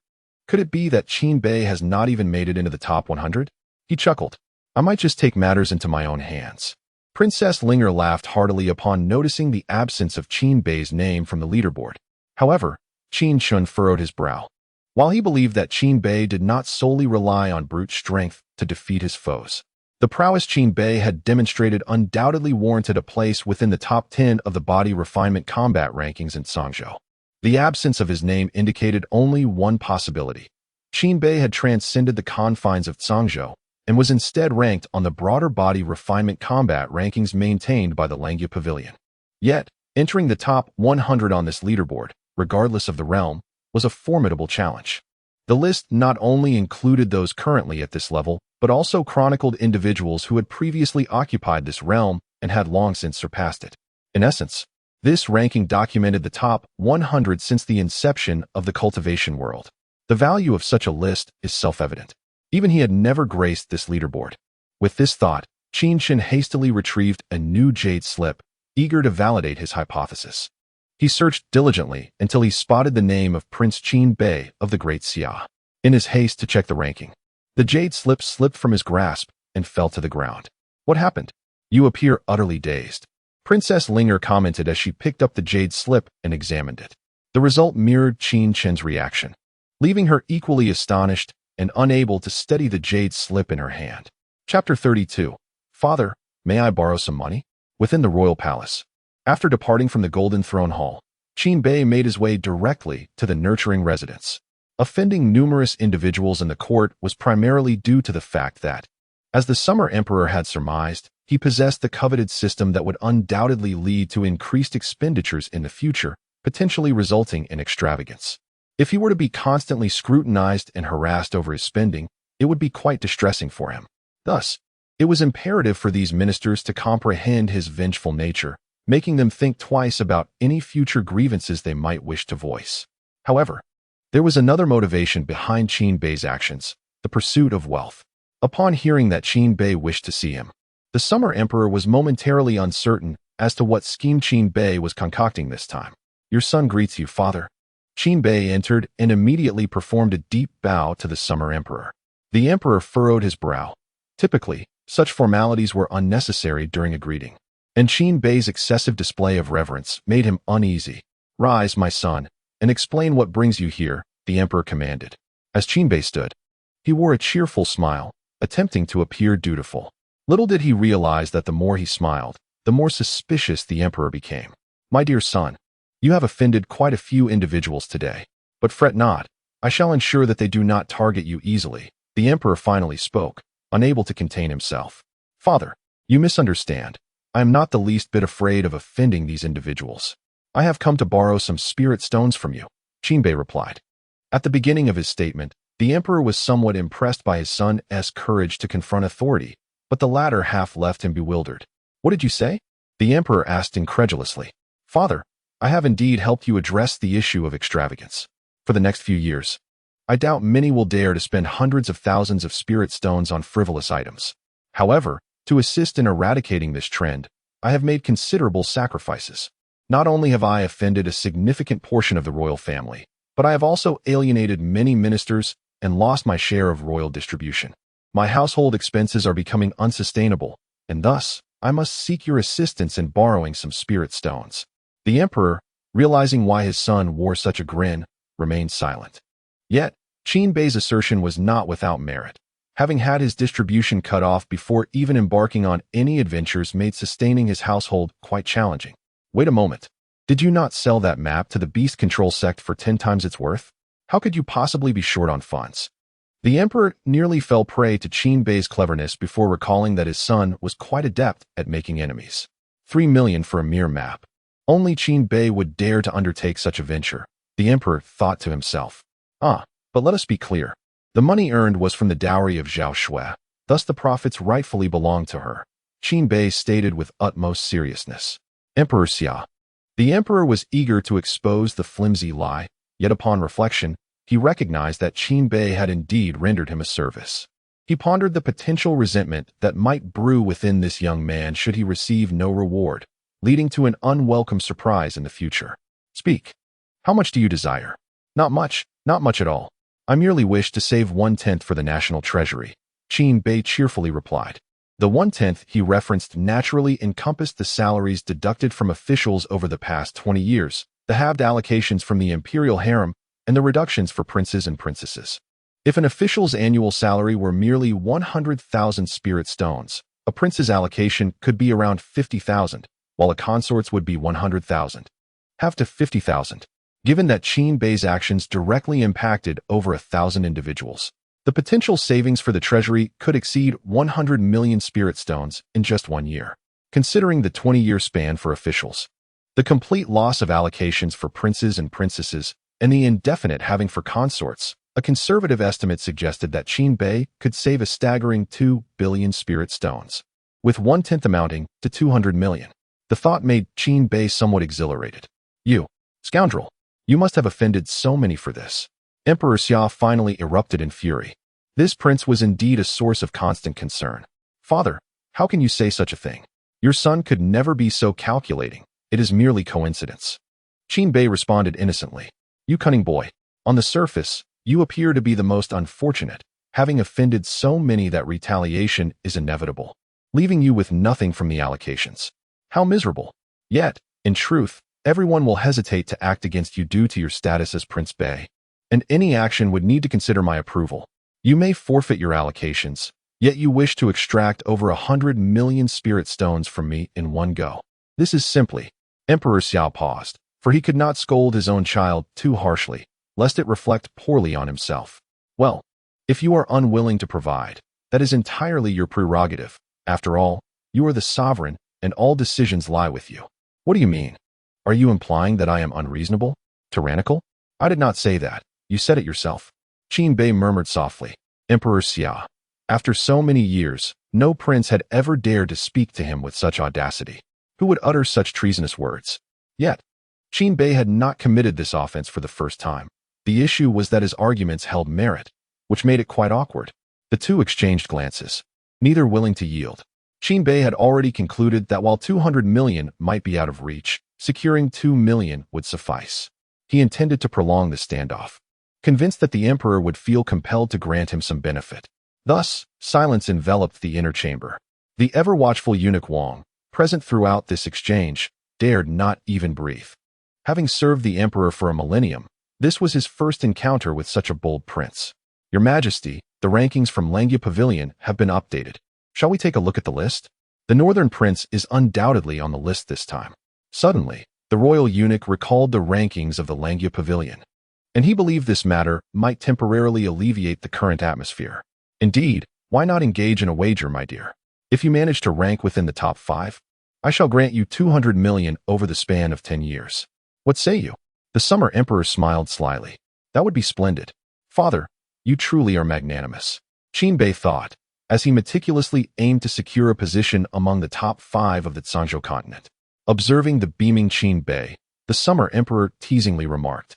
S1: Could it be that Qin Bei has not even made it into the top 100? He chuckled. I might just take matters into my own hands. Princess Langya laughed heartily upon noticing the absence of Qin Bei's name from the leaderboard. However, Qin Shun furrowed his brow. While he believed that Qin Bei did not solely rely on brute strength to defeat his foes, the prowess Qin Bei had demonstrated undoubtedly warranted a place within the top 10 of the body refinement combat rankings in Sangzhou. The absence of his name indicated only one possibility. Qin Bei had transcended the confines of Sangzhou and was instead ranked on the broader body refinement combat rankings maintained by the Langya Pavilion. Yet, entering the top 100 on this leaderboard, regardless of the realm, was a formidable challenge. The list not only included those currently at this level, but also chronicled individuals who had previously occupied this realm and had long since surpassed it. In essence, this ranking documented the top 100 since the inception of the cultivation world. The value of such a list is self-evident. Even he had never graced this leaderboard. With this thought, Qin Shun hastily retrieved a new jade slip, eager to validate his hypothesis. He searched diligently until he spotted the name of Prince Qin Bei of the Great Xia. In his haste to check the ranking, the jade slip slipped from his grasp and fell to the ground. What happened? You appear utterly dazed. Princess Langya commented as she picked up the jade slip and examined it. The result mirrored Qin Chen's reaction, leaving her equally astonished and unable to steady the jade slip in her hand. Chapter 32. Father, may I borrow some money? Within the royal palace. After departing from the Golden Throne Hall, Qin Bei made his way directly to the nurturing residence. Offending numerous individuals in the court was primarily due to the fact that, as the Summer Emperor had surmised, he possessed the coveted system that would undoubtedly lead to increased expenditures in the future, potentially resulting in extravagance. If he were to be constantly scrutinized and harassed over his spending, it would be quite distressing for him. Thus, it was imperative for these ministers to comprehend his vengeful nature, making them think twice about any future grievances they might wish to voice. However, there was another motivation behind Qin Bei's actions, the pursuit of wealth. Upon hearing that Qin Bei wished to see him, the Summer Emperor was momentarily uncertain as to what scheme Qin Bei was concocting this time. Your son greets you, father. Qin Bei entered and immediately performed a deep bow to the Summer Emperor. The Emperor furrowed his brow. Typically, such formalities were unnecessary during a greeting, and Qin Bei's excessive display of reverence made him uneasy. Rise, my son, and explain what brings you here, the Emperor commanded. As Qin Bei stood, he wore a cheerful smile, attempting to appear dutiful. Little did he realize that the more he smiled, the more suspicious the Emperor became. My dear son, you have offended quite a few individuals today, but fret not. I shall ensure that they do not target you easily. The Emperor finally spoke, unable to contain himself. Father, you misunderstand. I am not the least bit afraid of offending these individuals. I have come to borrow some spirit stones from you, Qin Bei replied. At the beginning of his statement, the Emperor was somewhat impressed by his son's courage to confront authority, but the latter half left him bewildered. What did you say? The Emperor asked incredulously. Father, I have indeed helped you address the issue of extravagance. For the next few years, I doubt many will dare to spend hundreds of thousands of spirit stones on frivolous items. However, to assist in eradicating this trend, I have made considerable sacrifices. Not only have I offended a significant portion of the royal family, but I have also alienated many ministers and lost my share of royal distribution. My household expenses are becoming unsustainable, and thus, I must seek your assistance in borrowing some spirit stones." The emperor, realizing why his son wore such a grin, remained silent. Yet, Qin Bei's assertion was not without merit. Having had his distribution cut off before even embarking on any adventures made sustaining his household quite challenging. Wait a moment. Did you not sell that map to the beast control sect for 10 times its worth? How could you possibly be short on funds? The emperor nearly fell prey to Qin Bei's cleverness before recalling that his son was quite adept at making enemies. 3 million for a mere map. Only Qin Bei would dare to undertake such a venture, the emperor thought to himself. But let us be clear. The money earned was from the dowry of Zhao Shui, thus the profits rightfully belonged to her, Qin Bei stated with utmost seriousness. Emperor Xia. The emperor was eager to expose the flimsy lie, yet upon reflection, he recognized that Qin Bei had indeed rendered him a service. He pondered the potential resentment that might brew within this young man should he receive no reward, leading to an unwelcome surprise in the future. Speak. How much do you desire? Not much at all. I merely wish to save 1/10 for the national treasury, Qin Bei cheerfully replied. The 1/10 he referenced naturally encompassed the salaries deducted from officials over the past 20 years, the halved allocations from the imperial harem, and the reductions for princes and princesses. If an official's annual salary were merely 100,000 spirit stones, a prince's allocation could be around 50,000, while a consort's would be 100,000. Half to 50,000. Given that Qin Bei's actions directly impacted over 1,000 individuals, the potential savings for the treasury could exceed 100 million spirit stones in just 1 year. Considering the 20-year span for officials, the complete loss of allocations for princes and princesses, and the indefinite halving for consorts, a conservative estimate suggested that Qin Bei could save a staggering 2 billion spirit stones, with 1/10 amounting to 200 million. The thought made Qin Bei somewhat exhilarated. You, scoundrel! You must have offended so many for this. Emperor Xia finally erupted in fury. This prince was indeed a source of constant concern. Father, how can you say such a thing? Your son could never be so calculating. It is merely coincidence. Qin Bei responded innocently. You cunning boy. On the surface, you appear to be the most unfortunate, having offended so many that retaliation is inevitable, leaving you with nothing from the allocations. How miserable. Yet, in truth, everyone will hesitate to act against you due to your status as Prince Bei, and any action would need to consider my approval. You may forfeit your allocations, yet you wish to extract over 100 million spirit stones from me in one go. This is simply... Emperor Xiao paused, for he could not scold his own child too harshly, lest it reflect poorly on himself. Well, if you are unwilling to provide, that is entirely your prerogative. After all, you are the sovereign, and all decisions lie with you. What do you mean? Are you implying that I am unreasonable? Tyrannical? I did not say that. You said it yourself. Qin Bei murmured softly. Emperor Xia. After so many years, no prince had ever dared to speak to him with such audacity. Who would utter such treasonous words? Yet, Qin Bei had not committed this offense for the first time. The issue was that his arguments held merit, which made it quite awkward. The two exchanged glances, neither willing to yield. Qin Bei had already concluded that while 200 million might be out of reach, securing 2 million would suffice. He intended to prolong the standoff, convinced that the emperor would feel compelled to grant him some benefit. Thus, silence enveloped the inner chamber. The ever-watchful eunuch Wang, present throughout this exchange, dared not even breathe. Having served the emperor for a millennium, this was his first encounter with such a bold prince. Your Majesty, the rankings from Langya Pavilion have been updated. Shall we take a look at the list? The northern prince is undoubtedly on the list this time. Suddenly, the royal eunuch recalled the rankings of the Langya Pavilion, and he believed this matter might temporarily alleviate the current atmosphere. Indeed, why not engage in a wager, my dear? If you manage to rank within the top 5, I shall grant you 200 million over the span of 10 years. What say you? The summer emperor smiled slyly. That would be splendid. Father, you truly are magnanimous. Qin Bei thought, as he meticulously aimed to secure a position among the top 5 of the Zhangzhou continent. Observing the beaming Qin Bei, the summer emperor teasingly remarked,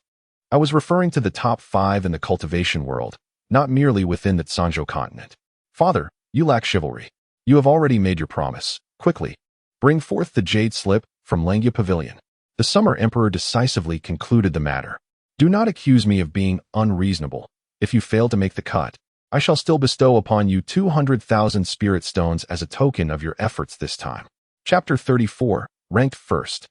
S1: I was referring to the top 5 in the cultivation world, not merely within the Zhangzhou continent. Father, you lack chivalry. You have already made your promise. Quickly, bring forth the jade slip from Langya Pavilion. The summer emperor decisively concluded the matter. Do not accuse me of being unreasonable. If you fail to make the cut, I shall still bestow upon you 200,000 spirit stones as a token of your efforts this time. Chapter 34, Ranked First.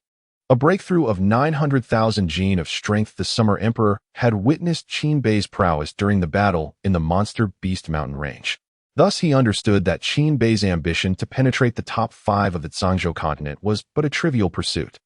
S1: A breakthrough of 900,000 gene of strength. The Summer Emperor had witnessed Qin Bei's prowess during the battle in the Monster Beast Mountain range. Thus he understood that Qin Bei's ambition to penetrate the top 5 of the Zhangzhou continent was but a trivial pursuit.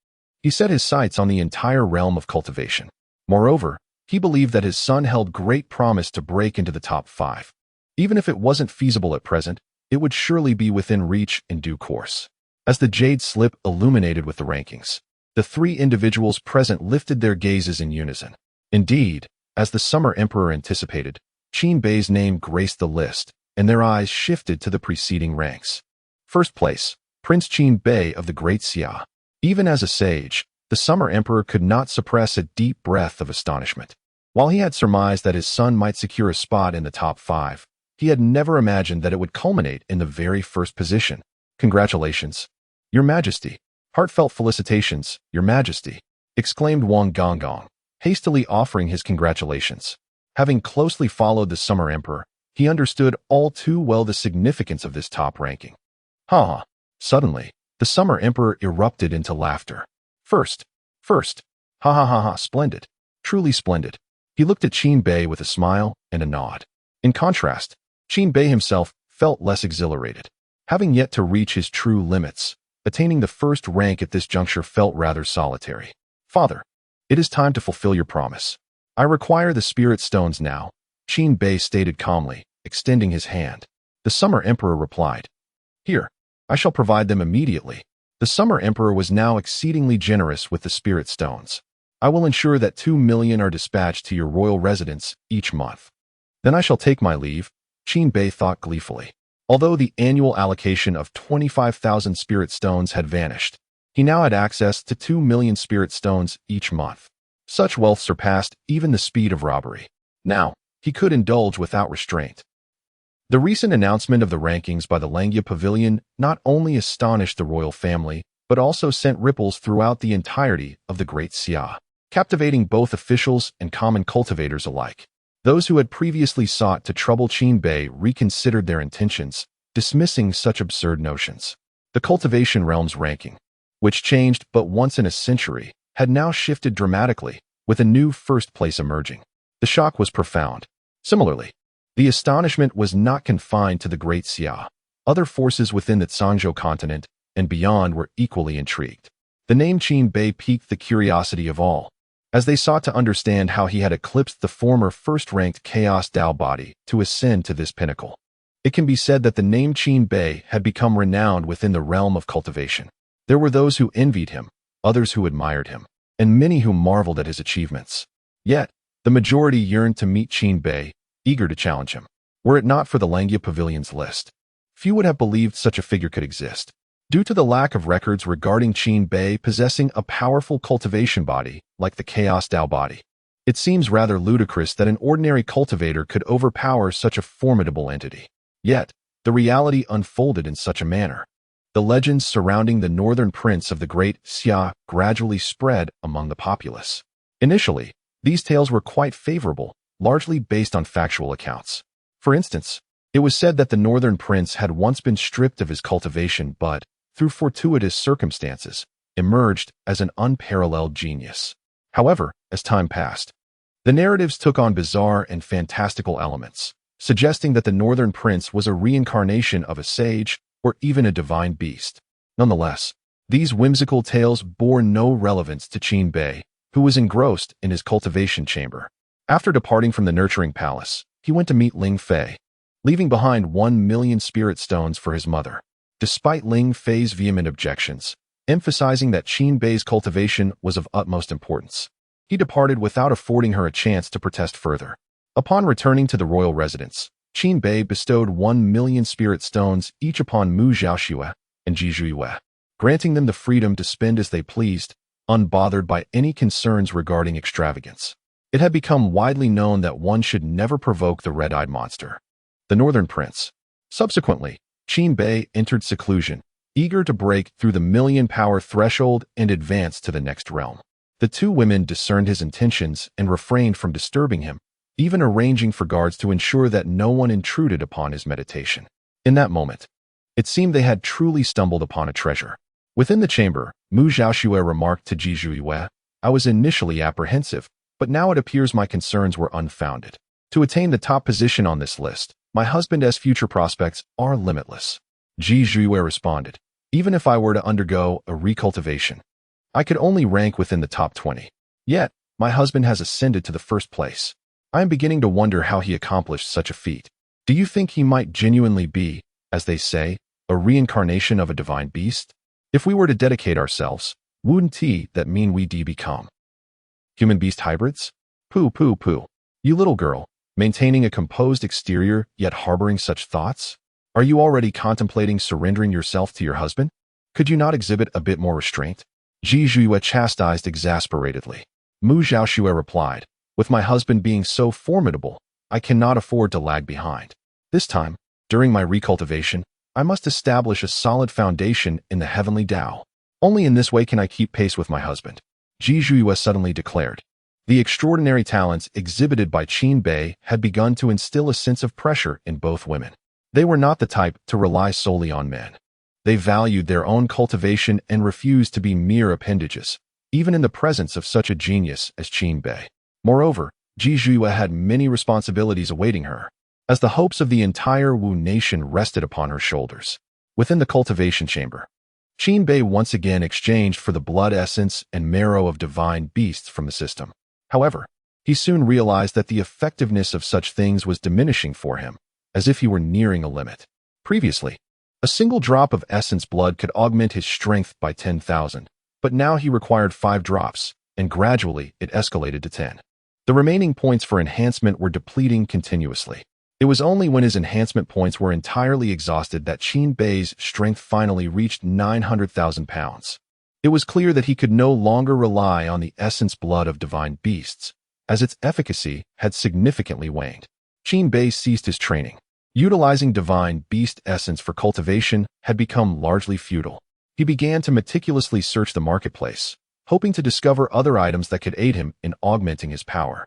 S1: He set his sights on the entire realm of cultivation. Moreover, he believed that his son held great promise to break into the top 5. Even if it wasn't feasible at present, it would surely be within reach in due course. As the jade slip illuminated with the rankings, the 3 individuals present lifted their gazes in unison. Indeed, as the Summer Emperor anticipated, Qin Bei's name graced the list, and their eyes shifted to the preceding ranks. First place, Prince Qin Bei of the Great Xia. Even as a sage, the Summer Emperor could not suppress a deep breath of astonishment. While he had surmised that his son might secure a spot in the top 5, he had never imagined that it would culminate in the very first position. Congratulations, Your Majesty. Heartfelt felicitations, Your Majesty, exclaimed Wang Gonggong, hastily offering his congratulations. Having closely followed the Summer Emperor, he understood all too well the significance of this top ranking. Ha! Suddenly, the Summer Emperor erupted into laughter. First, ha ha ha ha, splendid, truly splendid. He looked at Qin Bei with a smile and a nod. In contrast, Qin Bei himself felt less exhilarated. Having yet to reach his true limits, attaining the first rank at this juncture felt rather solitary. Father, it is time to fulfill your promise. I require the spirit stones now, Qin Bei stated calmly, extending his hand. The Summer Emperor replied, Here, I shall provide them immediately. The Summer Emperor was now exceedingly generous with the spirit stones. I will ensure that 2 million are dispatched to your royal residence each month. Then I shall take my leave, Qin Bei thought gleefully. Although the annual allocation of 25,000 spirit stones had vanished, he now had access to 2 million spirit stones each month. Such wealth surpassed even the speed of robbery. Now, he could indulge without restraint. The recent announcement of the rankings by the Langya Pavilion not only astonished the royal family, but also sent ripples throughout the entirety of the Great Xia, captivating both officials and common cultivators alike. Those who had previously sought to trouble Qin Bei reconsidered their intentions, dismissing such absurd notions. The cultivation realm's ranking, which changed but once in a century, had now shifted dramatically, with a new first place emerging. The shock was profound. Similarly, the astonishment was not confined to the Great Xia. Other forces within the Zhangzhou continent and beyond were equally intrigued. The name Qin Bei piqued the curiosity of all, as they sought to understand how he had eclipsed the former first-ranked Chaos Dao body to ascend to this pinnacle. It can be said that the name Qin Bei had become renowned within the realm of cultivation. There were those who envied him, others who admired him, and many who marveled at his achievements. Yet, the majority yearned to meet Qin Bei, eager to challenge him. Were it not for the Langya Pavilion's list, few would have believed such a figure could exist. Due to the lack of records regarding Qin Bei possessing a powerful cultivation body like the Chaos Dao body, it seems rather ludicrous that an ordinary cultivator could overpower such a formidable entity. Yet, the reality unfolded in such a manner. The legends surrounding the northern prince of the Great Xia gradually spread among the populace. Initially, these tales were quite favorable, largely based on factual accounts. For instance, it was said that the northern prince had once been stripped of his cultivation but, through fortuitous circumstances, emerged as an unparalleled genius. However, as time passed, the narratives took on bizarre and fantastical elements, suggesting that the northern prince was a reincarnation of a sage or even a divine beast. Nonetheless, these whimsical tales bore no relevance to Qin Bei, who was engrossed in his cultivation chamber. After departing from the nurturing palace, he went to meet Ling Fei, leaving behind 1 million spirit stones for his mother. Despite Ling Fei's vehement objections, emphasizing that Qin Bei's cultivation was of utmost importance, he departed without affording her a chance to protest further. Upon returning to the royal residence, Qin Bei bestowed 1 million spirit stones each upon Mu Zhaoxue and Ji Zhuiyue, granting them the freedom to spend as they pleased, unbothered by any concerns regarding extravagance. It had become widely known that one should never provoke the red-eyed monster, the northern prince. Subsequently, Qin Bei entered seclusion, eager to break through the million-power threshold and advance to the next realm. The two women discerned his intentions and refrained from disturbing him, even arranging for guards to ensure that no one intruded upon his meditation. In that moment, it seemed they had truly stumbled upon a treasure. Within the chamber, Mu Zhaoxue remarked to Ji Zhuiyue, "I was initially apprehensive, but now it appears my concerns were unfounded. To attain the top position on this list, my husband's future prospects are limitless." Ji Zhuiyue responded, "Even if I were to undergo a recultivation, I could only rank within the top 20. Yet, my husband has ascended to the first place. I am beginning to wonder how he accomplished such a feat. Do you think he might genuinely be, as they say, a reincarnation of a divine beast? If we were to dedicate ourselves, wouldn't that mean we'd become human-beast hybrids? Pooh, pooh, pooh. You little girl, maintaining a composed exterior yet harboring such thoughts? Are you already contemplating surrendering yourself to your husband? Could you not exhibit a bit more restraint?" Ji Zhuiyue chastised exasperatedly. Mu Zhaoxue replied, "With my husband being so formidable, I cannot afford to lag behind. This time, during my recultivation, I must establish a solid foundation in the heavenly Tao. Only in this way can I keep pace with my husband." Ji Zhuiyue suddenly declared. The extraordinary talents exhibited by Qin Bei had begun to instill a sense of pressure in both women. They were not the type to rely solely on men. They valued their own cultivation and refused to be mere appendages, even in the presence of such a genius as Qin Bei. Moreover, Ji Zhuiyue had many responsibilities awaiting her, as the hopes of the entire Wu nation rested upon her shoulders. Within the cultivation chamber, Qin Bei once again exchanged for the blood essence and marrow of divine beasts from the system. However, he soon realized that the effectiveness of such things was diminishing for him, as if he were nearing a limit. Previously, a single drop of essence blood could augment his strength by 10,000, but now he required 5 drops, and gradually it escalated to 10. The remaining points for enhancement were depleting continuously. It was only when his enhancement points were entirely exhausted that Qin Bei's strength finally reached 900,000 pounds. It was clear that he could no longer rely on the essence blood of divine beasts, as its efficacy had significantly waned. Qin Bei ceased his training. Utilizing divine beast essence for cultivation had become largely futile. He began to meticulously search the marketplace, hoping to discover other items that could aid him in augmenting his power.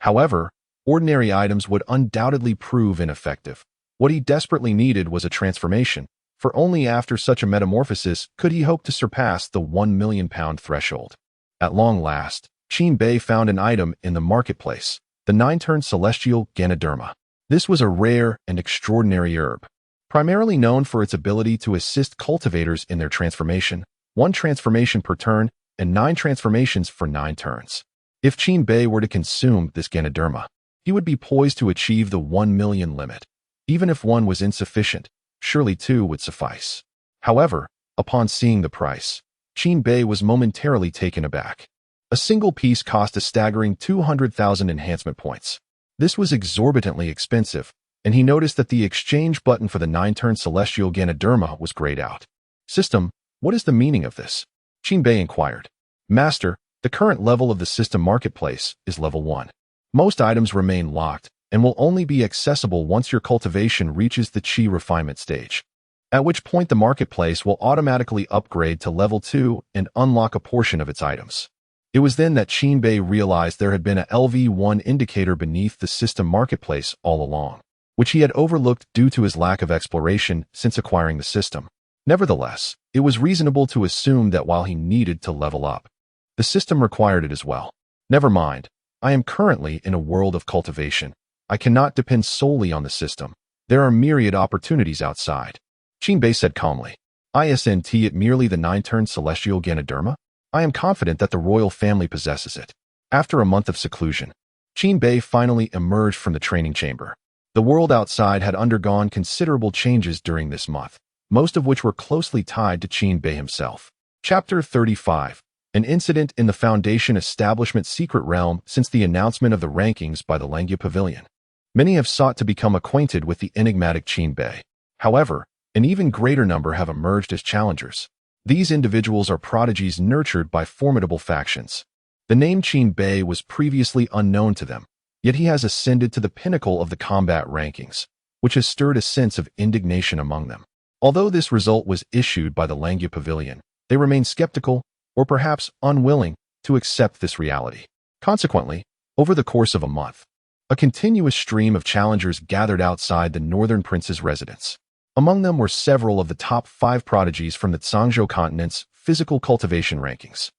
S1: However, ordinary items would undoubtedly prove ineffective. What he desperately needed was a transformation, for only after such a metamorphosis could he hope to surpass the 1 million pound threshold. At long last, Qin Bei found an item in the marketplace, the 9-turn celestial Ganoderma. This was a rare and extraordinary herb, primarily known for its ability to assist cultivators in their transformation, 1 transformation per turn and 9 transformations for 9 turns. If Qin Bei were to consume this Ganoderma, he would be poised to achieve the 1 million limit. Even if 1 was insufficient, surely 2 would suffice. However, upon seeing the price, Qin Bei was momentarily taken aback. A single piece cost a staggering 200,000 enhancement points. This was exorbitantly expensive, and he noticed that the exchange button for the 9-turn celestial Ganoderma was grayed out. "System, what is the meaning of this?" Qin Bei inquired. "Master, the current level of the system marketplace is level 1. Most items remain locked and will only be accessible once your cultivation reaches the Qi refinement stage, at which point the marketplace will automatically upgrade to level 2 and unlock a portion of its items." It was then that Qin Bei realized there had been a LV1 indicator beneath the system marketplace all along, which he had overlooked due to his lack of exploration since acquiring the system. Nevertheless, it was reasonable to assume that while he needed to level up, the system required it as well. "Never mind. I am currently in a world of cultivation. I cannot depend solely on the system. There are myriad opportunities outside." Qin Bei said calmly. "Isn't it merely the 9-turn celestial Ganoderma? I am confident that the royal family possesses it." After a month of seclusion, Qin Bei finally emerged from the training chamber. The world outside had undergone considerable changes during this month, most of which were closely tied to Qin Bei himself. Chapter 35. An incident in the Foundation Establishment Secret Realm since the announcement of the rankings by the Langya Pavilion. Many have sought to become acquainted with the enigmatic Qin Bei. However, an even greater number have emerged as challengers. These individuals are prodigies nurtured by formidable factions. The name Qin Bei was previously unknown to them, yet he has ascended to the pinnacle of the combat rankings, which has stirred a sense of indignation among them. Although this result was issued by the Langya Pavilion, they remain skeptical, or perhaps unwilling, to accept this reality. Consequently, over the course of a month, A continuous stream of challengers gathered outside the northern prince's residence. Among them were several of the top 5 prodigies from the Zhangzhou continent's physical cultivation rankings.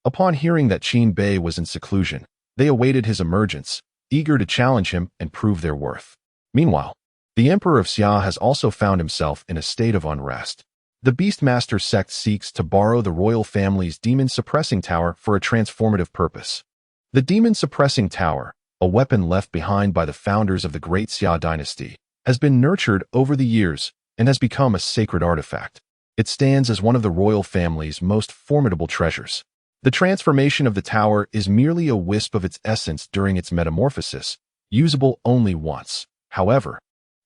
S1: Upon hearing that Qin Bei was in seclusion, they awaited his emergence, eager to challenge him and prove their worth. Meanwhile, the Emperor of Xia has also found himself in a state of unrest. The Beastmaster sect seeks to borrow the royal family's demon-suppressing tower for a transformative purpose. The demon-suppressing tower, a weapon left behind by the founders of the Great Xia dynasty, has been nurtured over the years and has become a sacred artifact. It stands as one of the royal family's most formidable treasures. The transformation of the tower is merely a wisp of its essence during its metamorphosis, usable only once. However,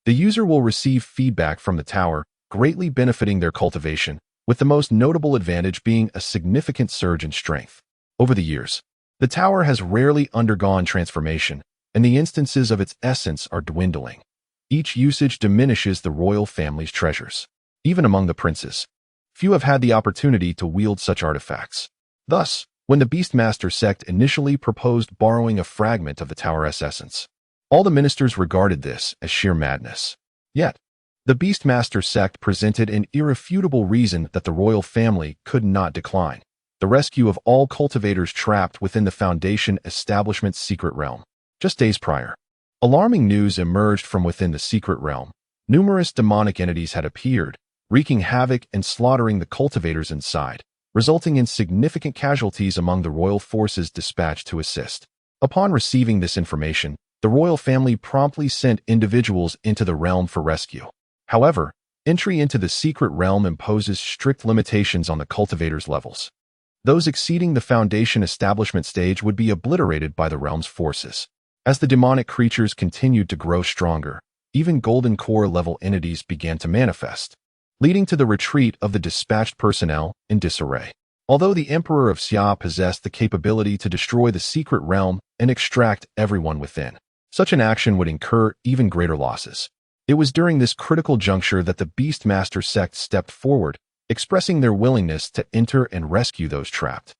S1: the user will receive feedback from the tower, greatly benefiting their cultivation, with the most notable advantage being a significant surge in strength. Over the years, the tower has rarely undergone transformation, and the instances of its essence are dwindling. Each usage diminishes the royal family's treasures. Even among the princes, few have had the opportunity to wield such artifacts. Thus, when the Beastmaster sect initially proposed borrowing a fragment of the tower's essence, all the ministers regarded this as sheer madness. Yet, the Beastmaster sect presented an irrefutable reason that the royal family could not decline: the rescue of all cultivators trapped within the Foundation establishment's secret realm. Just days prior, alarming news emerged from within the secret realm. Numerous demonic entities had appeared, wreaking havoc and slaughtering the cultivators inside, resulting in significant casualties among the royal forces dispatched to assist. Upon receiving this information, the royal family promptly sent individuals into the realm for rescue. However, entry into the secret realm imposes strict limitations on the cultivators' levels. Those exceeding the Foundation establishment stage would be obliterated by the realm's forces. As the demonic creatures continued to grow stronger, even golden core level entities began to manifest, leading to the retreat of the dispatched personnel in disarray. Although the Emperor of Xia possessed the capability to destroy the secret realm and extract everyone within, such an action would incur even greater losses. It was during this critical juncture that the Beastmaster sect stepped forward, expressing their willingness to enter and rescue those trapped.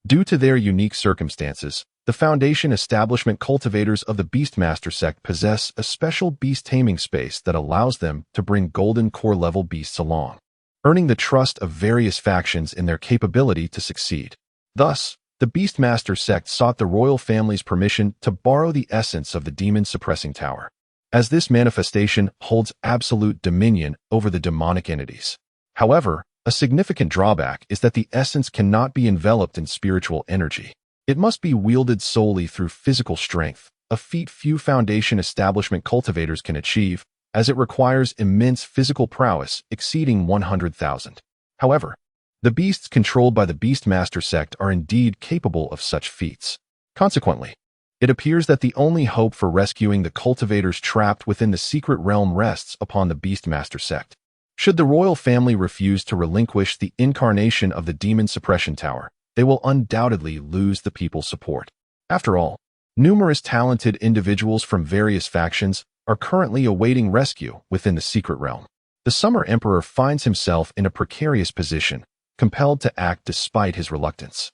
S1: Due to their unique circumstances, the Foundation establishment cultivators of the Beastmaster sect possess a special beast taming space that allows them to bring golden core level beasts along, earning the trust of various factions in their capability to succeed. Thus, the Beastmaster sect sought the royal family's permission to borrow the essence of the demon-suppressing tower, as this manifestation holds absolute dominion over the demonic entities. However, a significant drawback is that the essence cannot be enveloped in spiritual energy. It must be wielded solely through physical strength, a feat few Foundation establishment cultivators can achieve, as it requires immense physical prowess exceeding 100,000. However, the beasts controlled by the Beastmaster sect are indeed capable of such feats. Consequently, it appears that the only hope for rescuing the cultivators trapped within the secret realm rests upon the Beastmaster sect. Should the royal family refuse to relinquish the incarnation of the demon suppression tower, they will undoubtedly lose the people's support. After all, numerous talented individuals from various factions are currently awaiting rescue within the secret realm. The Summer Emperor finds himself in a precarious position, compelled to act despite his reluctance.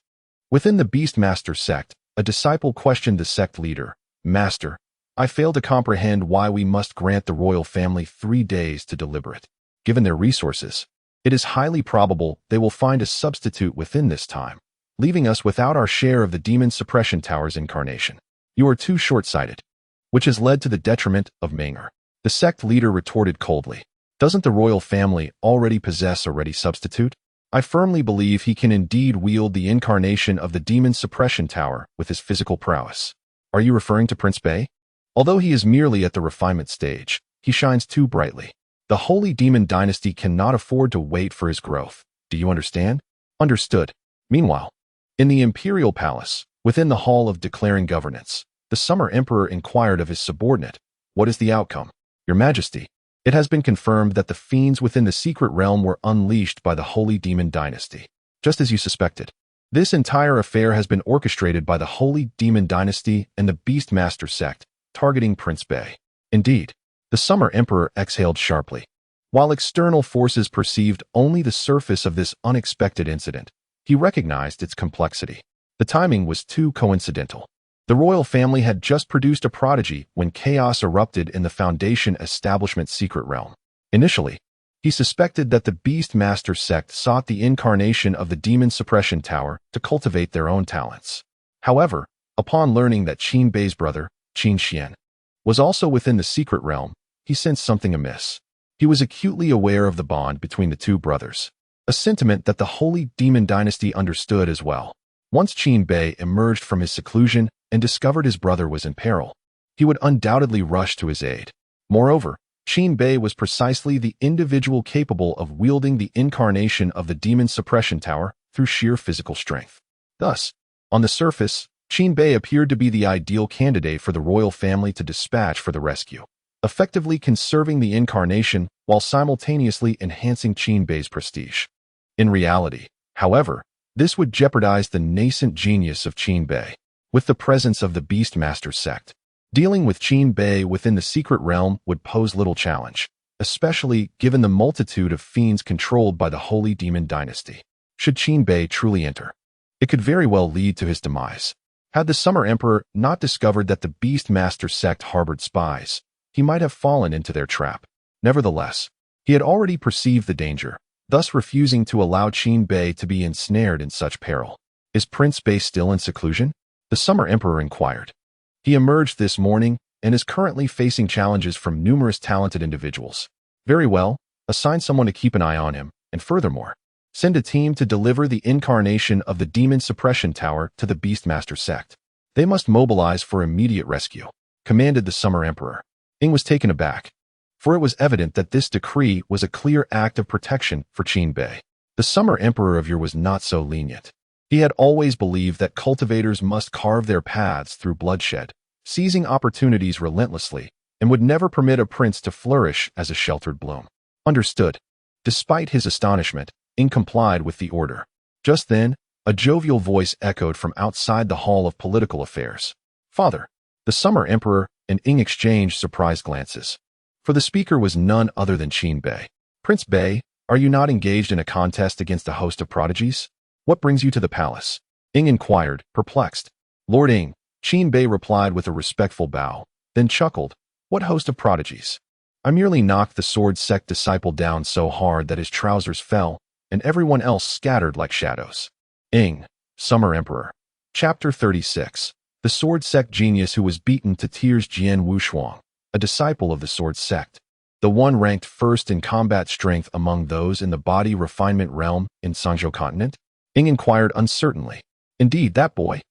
S1: Within the Beastmaster sect, a disciple questioned the sect leader, "Master, I fail to comprehend why we must grant the royal family 3 days to deliberate. Given their resources, it is highly probable they will find a substitute within this time, leaving us without our share of the demon suppression tower's incarnation. You are too short-sighted," which has led to the detriment of Meng'er. The sect leader retorted coldly, "Doesn't the royal family already possess a ready substitute? I firmly believe he can indeed wield the incarnation of the demon suppression tower with his physical prowess." Are you referring to Prince Bei? Although he is merely at the refinement stage, he shines too brightly. The Holy Demon Dynasty cannot afford to wait for his growth. Do you understand? Understood. Meanwhile, in the Imperial Palace, within the Hall of Declaring Governance, the Summer Emperor inquired of his subordinate, "What is the outcome?" "Your Majesty, it has been confirmed that the fiends within the secret realm were unleashed by the Holy Demon Dynasty, just as you suspected. This entire affair has been orchestrated by the Holy Demon Dynasty and the Beastmaster sect, targeting Prince Bei." Indeed, the Summer Emperor exhaled sharply. While external forces perceived only the surface of this unexpected incident, he recognized its complexity. The timing was too coincidental. The royal family had just produced a prodigy when chaos erupted in the Foundation Establishment's secret realm. Initially, he suspected that the Beastmaster sect sought the incarnation of the Demon Suppression Tower to cultivate their own talents. However, upon learning that Qin Bei's brother, Qin Xian, was also within the secret realm, he sensed something amiss. He was acutely aware of the bond between the two brothers, a sentiment that the Holy Demon Dynasty understood as well. Once Qin Bei emerged from his seclusion and discovered his brother was in peril, he would undoubtedly rush to his aid. Moreover, Qin Bei was precisely the individual capable of wielding the incarnation of the Demon Suppression Tower through sheer physical strength. Thus, on the surface, Qin Bei appeared to be the ideal candidate for the royal family to dispatch for the rescue, effectively conserving the incarnation while simultaneously enhancing Qin Bei's prestige. In reality, however, this would jeopardize the nascent genius of Qin Bei. With the presence of the Beastmaster sect, dealing with Qin Bei within the secret realm would pose little challenge, especially given the multitude of fiends controlled by the Holy Demon Dynasty. Should Qin Bei truly enter, it could very well lead to his demise. Had the Summer Emperor not discovered that the Beastmaster sect harbored spies, he might have fallen into their trap. Nevertheless, he had already perceived the danger, thus refusing to allow Qin Bei to be ensnared in such peril. Is Prince Bei still in seclusion? The Summer Emperor inquired. He emerged this morning and is currently facing challenges from numerous talented individuals. Very well, assign someone to keep an eye on him, and furthermore, send a team to deliver the incarnation of the Demon Suppression Tower to the Beastmaster sect. They must mobilize for immediate rescue, commanded the Summer Emperor. Ing was taken aback, for it was evident that this decree was a clear act of protection for Qin Bei. The Summer Emperor of yore was not so lenient. He had always believed that cultivators must carve their paths through bloodshed, seizing opportunities relentlessly, and would never permit a prince to flourish as a sheltered bloom. Understood. Despite his astonishment, Ing complied with the order. Just then, a jovial voice echoed from outside the Hall of Political Affairs. Father. The Summer Emperor and Ing exchanged surprised glances, for the speaker was none other than Qin Bei. Prince Bei, are you not engaged in a contest against a host of prodigies? What brings you to the palace? Ing inquired, perplexed. Lord Ing, Qin Bei replied with a respectful bow, then chuckled. What host of prodigies? I merely knocked the sword sect disciple down so hard that his trousers fell, and everyone else scattered like shadows. Ing, Summer Emperor. Chapter 36. The sword sect genius who was beaten to tears. Jian Wushuang, a disciple of the sword sect, the one ranked first in combat strength among those in the body refinement realm in Sangzhou continent? Ing inquired uncertainly. Indeed, that boy.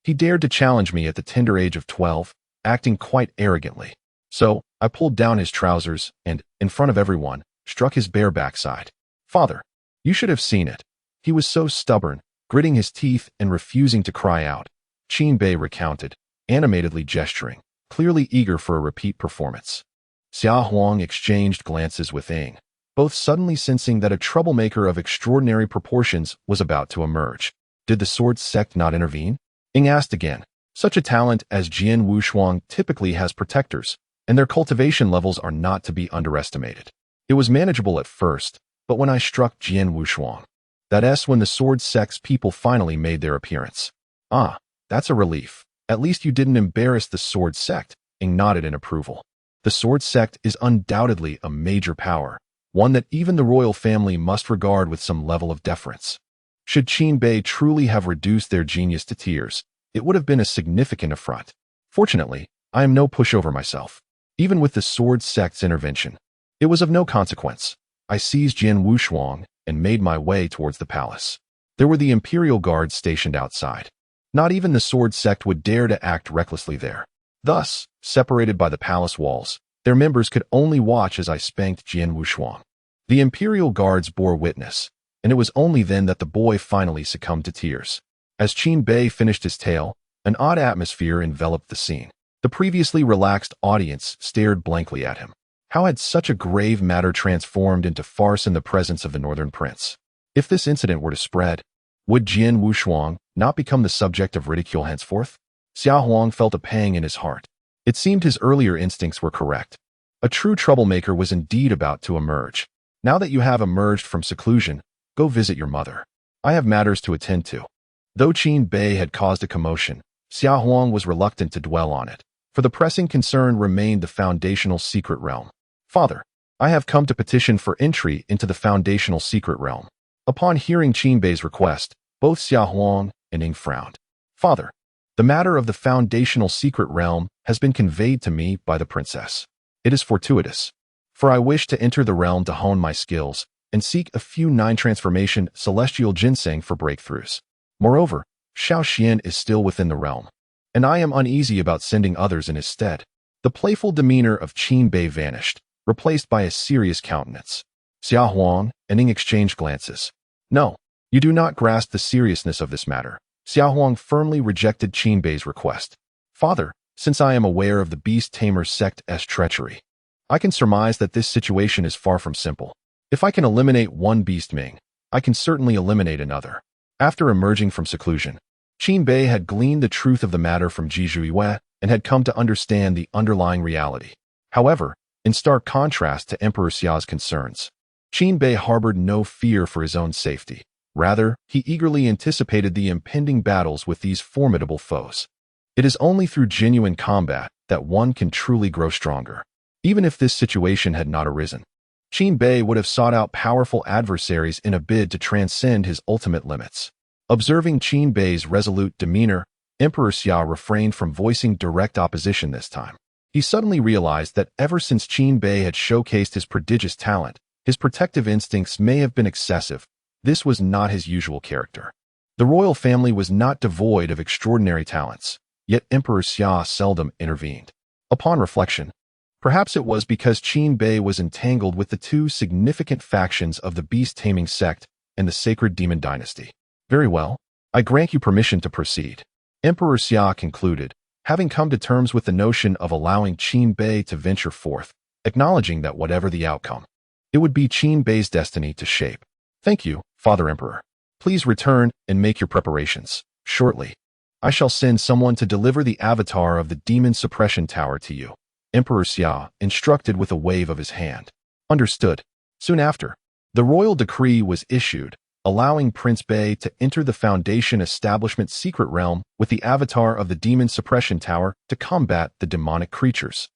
S1: He dared to challenge me at the tender age of 12, acting quite arrogantly. So, I pulled down his trousers and, in front of everyone, struck his bare backside. Father, you should have seen it. He was so stubborn, gritting his teeth and refusing to cry out. Qin Bei recounted, animatedly gesturing, clearly eager for a repeat performance. Xia Huang exchanged glances with Ing, both suddenly sensing that a troublemaker of extraordinary proportions was about to emerge. Did the sword sect not intervene? Ing asked again. Such a talent as Jian Wushuang typically has protectors, and their cultivation levels are not to be underestimated. It was manageable at first, but when I struck Jian Wushuang, that's when the sword sect's people finally made their appearance. Ah, that's a relief. At least you didn't embarrass the sword sect, Ing nodded in approval. The sword sect is undoubtedly a major power, one that even the royal family must regard with some level of deference. Should Qin Bei truly have reduced their genius to tears, it would have been a significant affront. Fortunately, I am no pushover myself. Even with the sword sect's intervention, it was of no consequence. I seized Jian Wushuang and made my way towards the palace. There were the imperial guards stationed outside. Not even the sword sect would dare to act recklessly there. Thus, separated by the palace walls, their members could only watch as I spanked Jian Wushuang. The imperial guards bore witness, and it was only then that the boy finally succumbed to tears. As Qin Bei finished his tale, an odd atmosphere enveloped the scene. The previously relaxed audience stared blankly at him. How had such a grave matter transformed into farce in the presence of the Northern Prince? If this incident were to spread, would Jian Wushuang not become the subject of ridicule henceforth? Xia Huang felt a pang in his heart. It seemed his earlier instincts were correct. A true troublemaker was indeed about to emerge. Now that you have emerged from seclusion, go visit your mother. I have matters to attend to. Though Qin Bei had caused a commotion, Xia Huang was reluctant to dwell on it, for the pressing concern remained the foundational secret realm. Father, I have come to petition for entry into the foundational secret realm. Upon hearing Qinbei's request, both Xia Huang and Ning frowned. Father, the matter of the foundational secret realm has been conveyed to me by the princess. It is fortuitous, for I wish to enter the realm to hone my skills and seek a few 9-transformation celestial ginseng for breakthroughs. Moreover, Xiao Xian is still within the realm, and I am uneasy about sending others in his stead. The playful demeanor of Qinbei vanished, replaced by a serious countenance. Xia Huang and Ning exchanged glances. No, you do not grasp the seriousness of this matter. Xia Huang firmly rejected Qinbei's request. Father, since I am aware of the Beast Tamer sect's treachery, I can surmise that this situation is far from simple. If I can eliminate one Beast Ming, I can certainly eliminate another. After emerging from seclusion, Qinbei had gleaned the truth of the matter from Ji Zhuiyue and had come to understand the underlying reality. However, in stark contrast to Emperor Xia's concerns, Qinbei harbored no fear for his own safety. Rather, he eagerly anticipated the impending battles with these formidable foes. It is only through genuine combat that one can truly grow stronger. Even if this situation had not arisen, Qinbei would have sought out powerful adversaries in a bid to transcend his ultimate limits. Observing Qinbei's resolute demeanor, Emperor Xia refrained from voicing direct opposition this time. He suddenly realized that ever since Qinbei had showcased his prodigious talent, his protective instincts may have been excessive. This was not his usual character. The royal family was not devoid of extraordinary talents, yet Emperor Xia seldom intervened. Upon reflection, perhaps it was because Qinbei was entangled with the two significant factions of the beast-taming sect and the sacred demon dynasty. Very well, I grant you permission to proceed. Emperor Xia concluded, having come to terms with the notion of allowing Qinbei to venture forth, acknowledging that whatever the outcome, it would be Qinbei's destiny to shape. Thank you, Father Emperor. Please return and make your preparations. Shortly, I shall send someone to deliver the avatar of the demon suppression tower to you. Emperor Xia instructed with a wave of his hand. Understood. Soon after, the royal decree was issued, allowing Prince Bei to enter the Foundation Establishment's secret realm with the avatar of the demon suppression tower to combat the demonic creatures.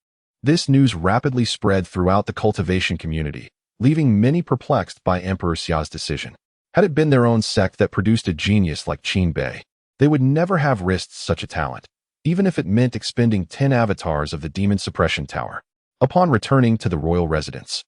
S1: This news rapidly spread throughout the cultivation community, leaving many perplexed by Emperor Xia's decision. Had it been their own sect that produced a genius like Qinbei, they would never have risked such a talent, even if it meant expending 10 avatars of the demon suppression tower. Upon returning to the royal residence,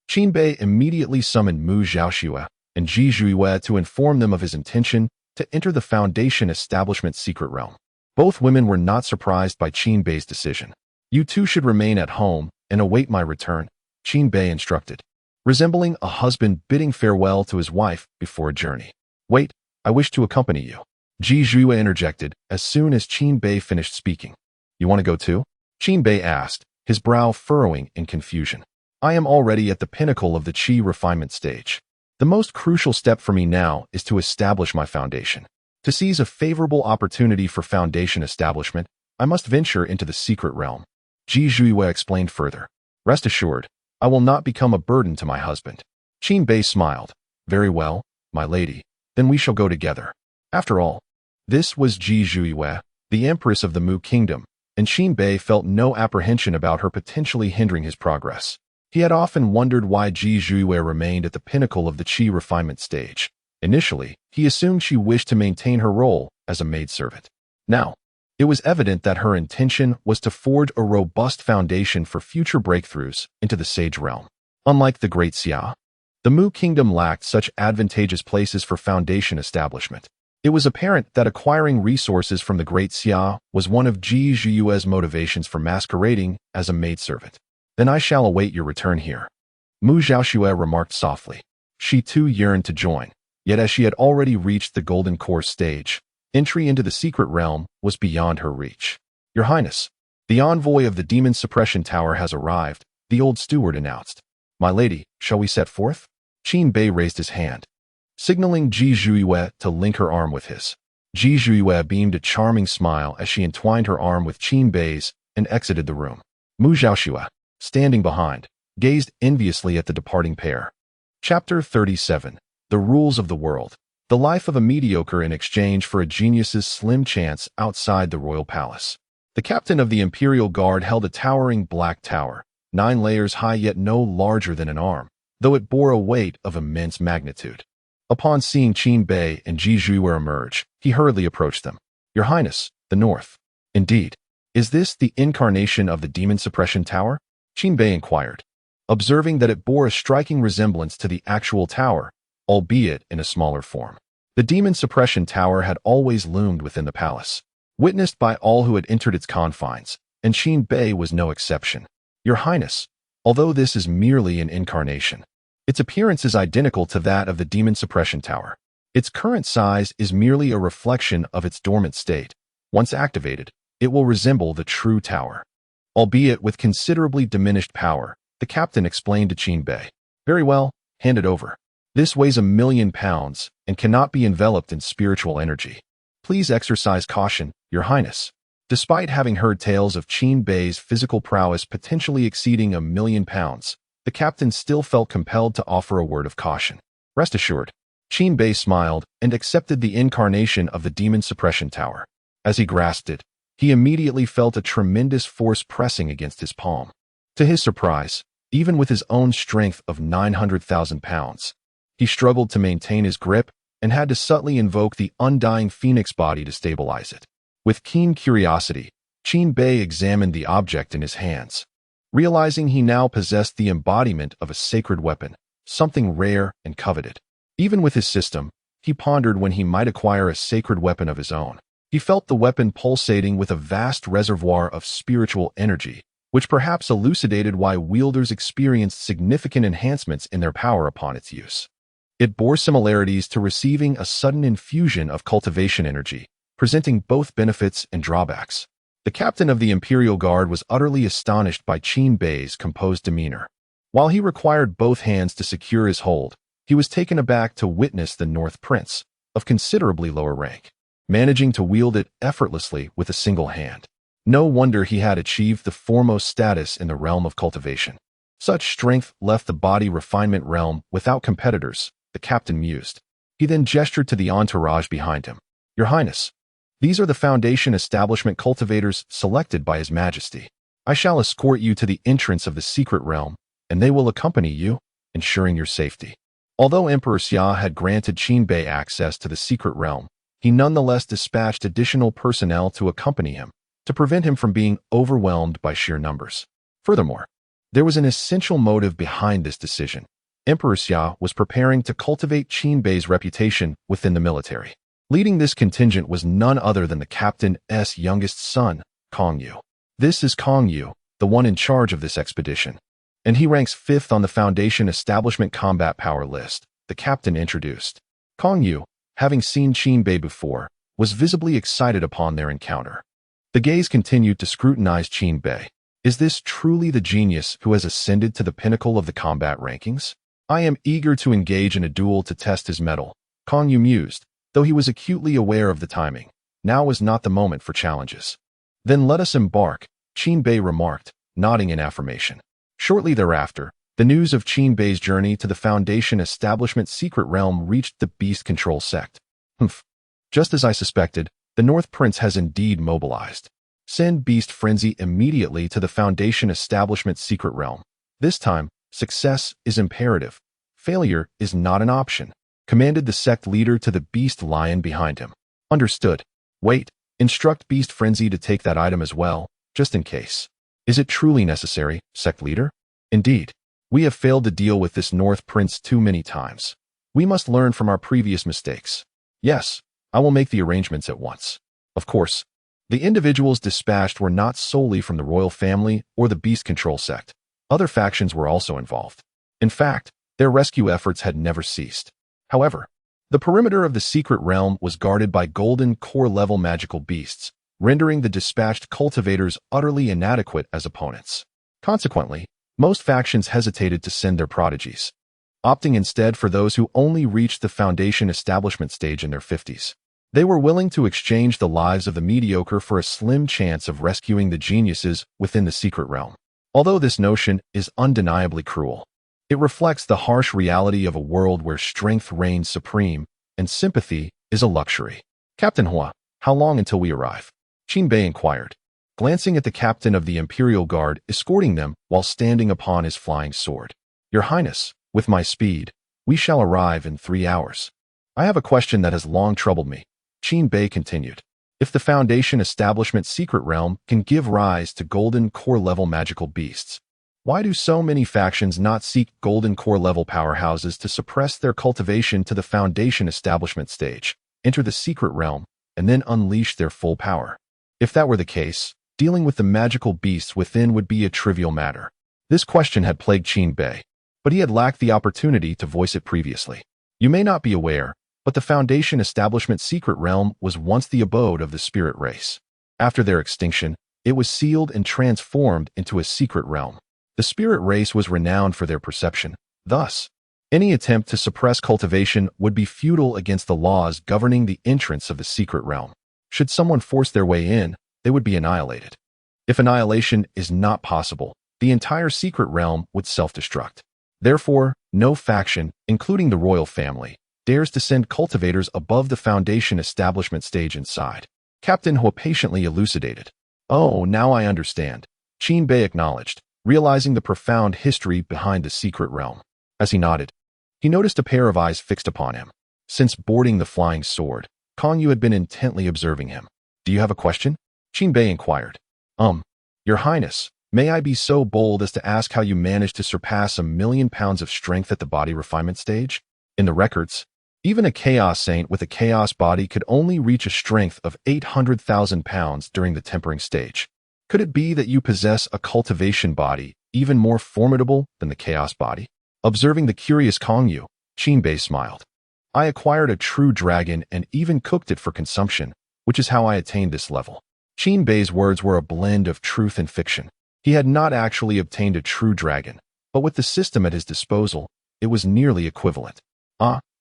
S1: Qinbei immediately summoned Mu Zhaoxue and Ji Zhuiyue to inform them of his intention to enter the Foundation Establishment's secret realm. Both women were not surprised by Qinbei's decision. You two should remain at home and await my return, Qinbei instructed, resembling a husband bidding farewell to his wife before a journey. Wait, I wish to accompany you. Ji Zhuiyue interjected as soon as Qinbei finished speaking. You want to go too? Qinbei asked, his brow furrowing in confusion. I am already at the pinnacle of the qi refinement stage. The most crucial step for me now is to establish my foundation. To seize a favorable opportunity for foundation establishment, I must venture into the secret realm. Ji Zhuiyue explained further. Rest assured, I will not become a burden to my husband. Qinbei smiled. Very well, my lady, then we shall go together. After all, this was Ji Zhuiyue, the Empress of the Mu Kingdom, and Qinbei felt no apprehension about her potentially hindering his progress. He had often wondered why Ji Zhuiyue remained at the pinnacle of the qi refinement stage. Initially, he assumed she wished to maintain her role as a maidservant. Now, it was evident that her intention was to forge a robust foundation for future breakthroughs into the Sage Realm. Unlike the Great Xia, the Mu Kingdom lacked such advantageous places for foundation establishment. It was apparent that acquiring resources from the Great Xia was one of Ji Zhuiyue's motivations for masquerading as a maidservant. Then I shall await your return here. Mu Zhaoxue remarked softly. She too yearned to join, yet as she had already reached the Golden Core stage, entry into the secret realm was beyond her reach. Your Highness, the envoy of the Demon Suppression Tower has arrived, the old steward announced. My lady, shall we set forth? Qinbei raised his hand, signaling Ji Zhuiyue to link her arm with his. Ji Zhuiyue beamed a charming smile as she entwined her arm with Qinbei's and exited the room. Mu Zhaoxue, standing behind, gazed enviously at the departing pair. Chapter 37. The Rules of the World. the life of a mediocre in exchange for a genius's slim chance outside the royal palace. The captain of the Imperial Guard held a towering black tower, 9 layers high yet no larger than an arm, though it bore a weight of immense magnitude. Upon seeing Qin Bei and Ji Zhuwei emerge, he hurriedly approached them. "Your Highness, the North." "Indeed. Is this the incarnation of the Demon Suppression Tower?" Qin Bei inquired, observing that it bore a striking resemblance to the actual tower, albeit in a smaller form. The Demon Suppression Tower had always loomed within the palace, witnessed by all who had entered its confines, and Qin Bei was no exception. "Your Highness, although this is merely an incarnation, its appearance is identical to that of the Demon Suppression Tower. Its current size is merely a reflection of its dormant state. Once activated, it will resemble the true tower, albeit with considerably diminished power," the captain explained to Qin Bei. "Very well, hand it over. This weighs 1,000,000 pounds and cannot be enveloped in spiritual energy. Please exercise caution, Your Highness." Despite having heard tales of Qin Bei's physical prowess potentially exceeding 1,000,000 pounds, the captain still felt compelled to offer a word of caution. "Rest assured." Qin Bei smiled and accepted the incarnation of the Demon Suppression Tower. As he grasped it, he immediately felt a tremendous force pressing against his palm. To his surprise, even with his own strength of 900,000 pounds, he struggled to maintain his grip and had to subtly invoke the undying Phoenix Body to stabilize it. With keen curiosity, Qin Bei examined the object in his hands, realizing he now possessed the embodiment of a sacred weapon, something rare and coveted. Even with his system, he pondered when he might acquire a sacred weapon of his own. He felt the weapon pulsating with a vast reservoir of spiritual energy, which perhaps elucidated why wielders experienced significant enhancements in their power upon its use. It bore similarities to receiving a sudden infusion of cultivation energy, presenting both benefits and drawbacks. The captain of the Imperial Guard was utterly astonished by Qin Bei's composed demeanor. While he required both hands to secure his hold, he was taken aback to witness the North Prince, of considerably lower rank, managing to wield it effortlessly with a single hand. No wonder he had achieved the foremost status in the realm of cultivation. Such strength left the body refinement realm without competitors, the captain mused. He then gestured to the entourage behind him. "Your Highness, these are the Foundation establishment cultivators selected by His Majesty. I shall escort you to the entrance of the secret realm, and they will accompany you, ensuring your safety." Although Emperor Xia had granted Qin Bei access to the secret realm, he nonetheless dispatched additional personnel to accompany him, to prevent him from being overwhelmed by sheer numbers. Furthermore, there was an essential motive behind this decision. Emperor Xia was preparing to cultivate Qin Bei's reputation within the military. Leading this contingent was none other than the captain's youngest son, Kong Yu. "This is Kong Yu, the one in charge of this expedition, and he ranks 5th on the Foundation Establishment Combat Power list," the captain introduced. Kong Yu, having seen Qin Bei before, was visibly excited upon their encounter. The gaze continued to scrutinize Qin Bei. "Is this truly the genius who has ascended to the pinnacle of the combat rankings? I am eager to engage in a duel to test his mettle," Kong Yu mused, though he was acutely aware of the timing. Now was not the moment for challenges. "Then let us embark," Qin Bei remarked, nodding in affirmation. Shortly thereafter, the news of Qin Bei's journey to the Foundation Establishment secret realm reached the Beast Control sect. "Humph. Just as I suspected, the North Prince has indeed mobilized. Send Beast Frenzy immediately to the Foundation Establishment secret realm. This time, success is imperative. Failure is not an option," commanded the sect leader to the Beast Lion behind him. "Understood. Wait, instruct Beast Frenzy to take that item as well, just in case." "Is it truly necessary, sect leader?" "Indeed. We have failed to deal with this North Prince too many times. We must learn from our previous mistakes." "Yes, I will make the arrangements at once." Of course, the individuals dispatched were not solely from the royal family or the Beast Control sect. Other factions were also involved. In fact, their rescue efforts had never ceased. However, the perimeter of the secret realm was guarded by golden core-level magical beasts, rendering the dispatched cultivators utterly inadequate as opponents. Consequently, most factions hesitated to send their prodigies, opting instead for those who only reached the Foundation establishment stage in their 50s. They were willing to exchange the lives of the mediocre for a slim chance of rescuing the geniuses within the secret realm. Although this notion is undeniably cruel, it reflects the harsh reality of a world where strength reigns supreme and sympathy is a luxury. Captain Hua, how long until we arrive? Qin Bei inquired, glancing at the captain of the Imperial Guard escorting them while standing upon his flying sword. Your Highness, with my speed, we shall arrive in 3 hours. I have a question that has long troubled me, Qin Bei continued. If the Foundation Establishment Secret Realm can give rise to golden core-level magical beasts, why do so many factions not seek golden core-level powerhouses to suppress their cultivation to the Foundation Establishment stage, enter the Secret Realm, and then unleash their full power? If that were the case, dealing with the magical beasts within would be a trivial matter. This question had plagued Qin Bei, but he had lacked the opportunity to voice it previously. You may not be aware, but the Foundation Establishment Secret Realm was once the abode of the spirit race. After their extinction, it was sealed and transformed into a secret realm. The spirit race was renowned for their perception. Thus, any attempt to suppress cultivation would be futile against the laws governing the entrance of the secret realm. Should someone force their way in, they would be annihilated. If annihilation is not possible, the entire secret realm would self-destruct. Therefore, no faction, including the royal family, dares to send cultivators above the Foundation Establishment stage inside. Captain Hua patiently elucidated. Oh, now I understand, Qin Bei acknowledged, realizing the profound history behind the secret realm. As he nodded, he noticed a pair of eyes fixed upon him. Since boarding the flying sword, Kong Yu had been intently observing him. Do you have a question? Qin Bei inquired. Your Highness, may I be so bold as to ask how you managed to surpass 1,000,000 pounds of strength at the body refinement stage? In the records, even a Chaos Saint with a Chaos body could only reach a strength of 800,000 pounds during the tempering stage. Could it be that you possess a cultivation body even more formidable than the Chaos body? Observing the curious Kong Yu, Qin Bei smiled. I acquired a true dragon and even cooked it for consumption, which is how I attained this level. Qin Bei's words were a blend of truth and fiction. He had not actually obtained a true dragon, but with the system at his disposal, it was nearly equivalent.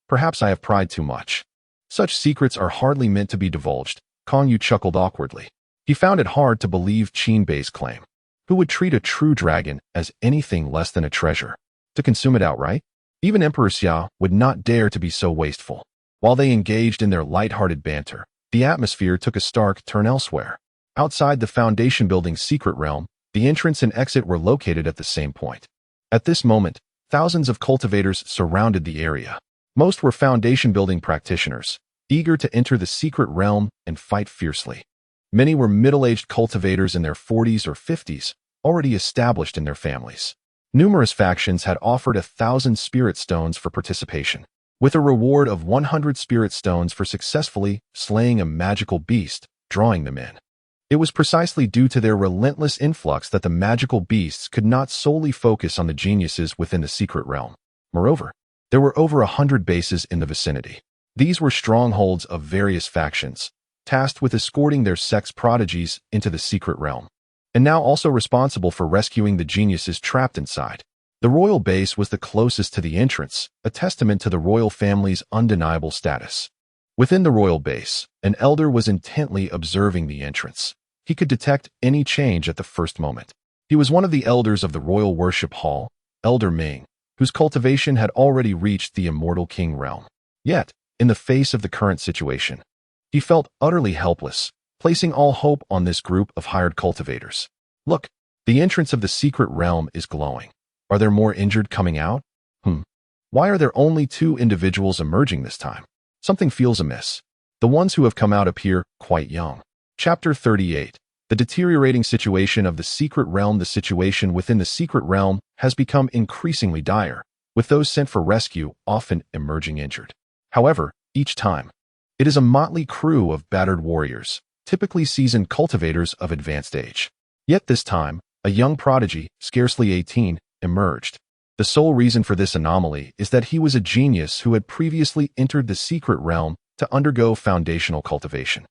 S1: Perhaps I have pried too much. Such secrets are hardly meant to be divulged, Kong Yu chuckled awkwardly. He found it hard to believe Qin Bei's claim. Who would treat a true dragon as anything less than a treasure? To consume it outright? Even Emperor Xia would not dare to be so wasteful. While they engaged in their light-hearted banter, the atmosphere took a stark turn elsewhere. Outside the Foundation Building's secret realm, the entrance and exit were located at the same point. At this moment, thousands of cultivators surrounded the area. Most were Foundation Building practitioners, eager to enter the secret realm and fight fiercely. Many were middle-aged cultivators in their 40s or 50s, already established in their families. Numerous factions had offered 1,000 spirit stones for participation, with a reward of 100 spirit stones for successfully slaying a magical beast, drawing them in. It was precisely due to their relentless influx that the magical beasts could not solely focus on the geniuses within the secret realm. Moreover, there were over 100 bases in the vicinity. These were strongholds of various factions, tasked with escorting their sect's prodigies into the secret realm, and now also responsible for rescuing the geniuses trapped inside. The royal base was the closest to the entrance, a testament to the royal family's undeniable status. Within the royal base, an elder was intently observing the entrance. He could detect any change at the first moment. He was one of the elders of the royal worship hall, Elder Ming, whose cultivation had already reached the Immortal King realm. Yet, in the face of the current situation, he felt utterly helpless, placing all hope on this group of hired cultivators. Look, the entrance of the secret realm is glowing. Are there more injured coming out? Why are there only 2 individuals emerging this time? Something feels amiss. The ones who have come out appear quite young. Chapter 38. The deteriorating situation of the secret realm. The situation within the secret realm has become increasingly dire, with those sent for rescue often emerging injured. However, each time, it is a motley crew of battered warriors, typically seasoned cultivators of advanced age. Yet this time, a young prodigy, scarcely 18, emerged. The sole reason for this anomaly is that he was a genius who had previously entered the secret realm to undergo foundational cultivation.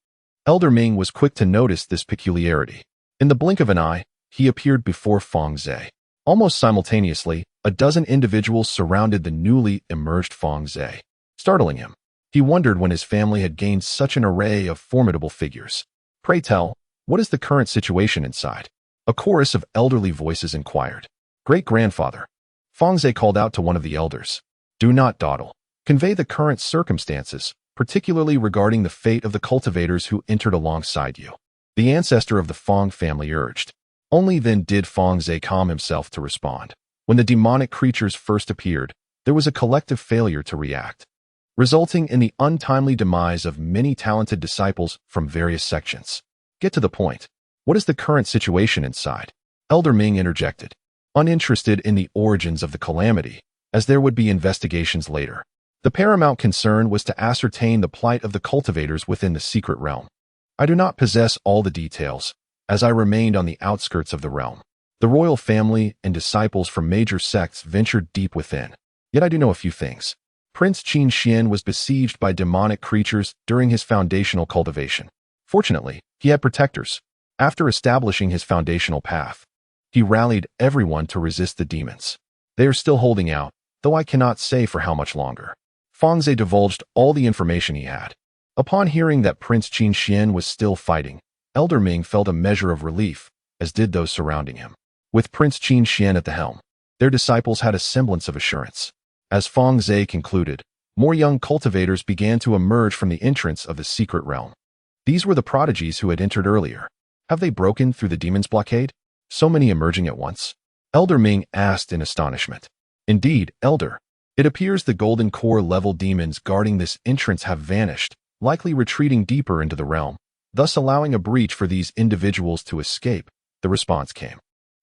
S1: Elder Ming was quick to notice this peculiarity. In the blink of an eye, he appeared before Feng Zhe. Almost simultaneously, a dozen individuals surrounded the newly emerged Feng Zhe, startling him. He wondered when his family had gained such an array of formidable figures. Pray tell, what is the current situation inside? A chorus of elderly voices inquired. Great-grandfather. Feng Zhe called out to one of the elders. Do not dawdle. Convey the current circumstances, particularly regarding the fate of the cultivators who entered alongside you. The ancestor of the Fong family urged. Only then did Fong Zhe calm himself to respond. When the demonic creatures first appeared, there was a collective failure to react, resulting in the untimely demise of many talented disciples from various sections. Get to the point. What is the current situation inside? Elder Ming interjected, uninterested in the origins of the calamity, as there would be investigations later. The paramount concern was to ascertain the plight of the cultivators within the secret realm. I do not possess all the details, as I remained on the outskirts of the realm. The royal family and disciples from major sects ventured deep within. Yet I do know a few things. Prince Qin Xian was besieged by demonic creatures during his foundational cultivation. Fortunately, he had protectors. After establishing his foundational path, he rallied everyone to resist the demons. They are still holding out, though I cannot say for how much longer. Fong Zhe divulged all the information he had. Upon hearing that Prince Qin Xian was still fighting, Elder Ming felt a measure of relief, as did those surrounding him. With Prince Qin Xian at the helm, their disciples had a semblance of assurance. As Fong Zhe concluded, more young cultivators began to emerge from the entrance of the secret realm. These were the prodigies who had entered earlier. Have they broken through the demon's blockade? So many emerging at once? Elder Ming asked in astonishment. Indeed, Elder. It appears the golden core level demons guarding this entrance have vanished, likely retreating deeper into the realm, thus allowing a breach for these individuals to escape. The response came.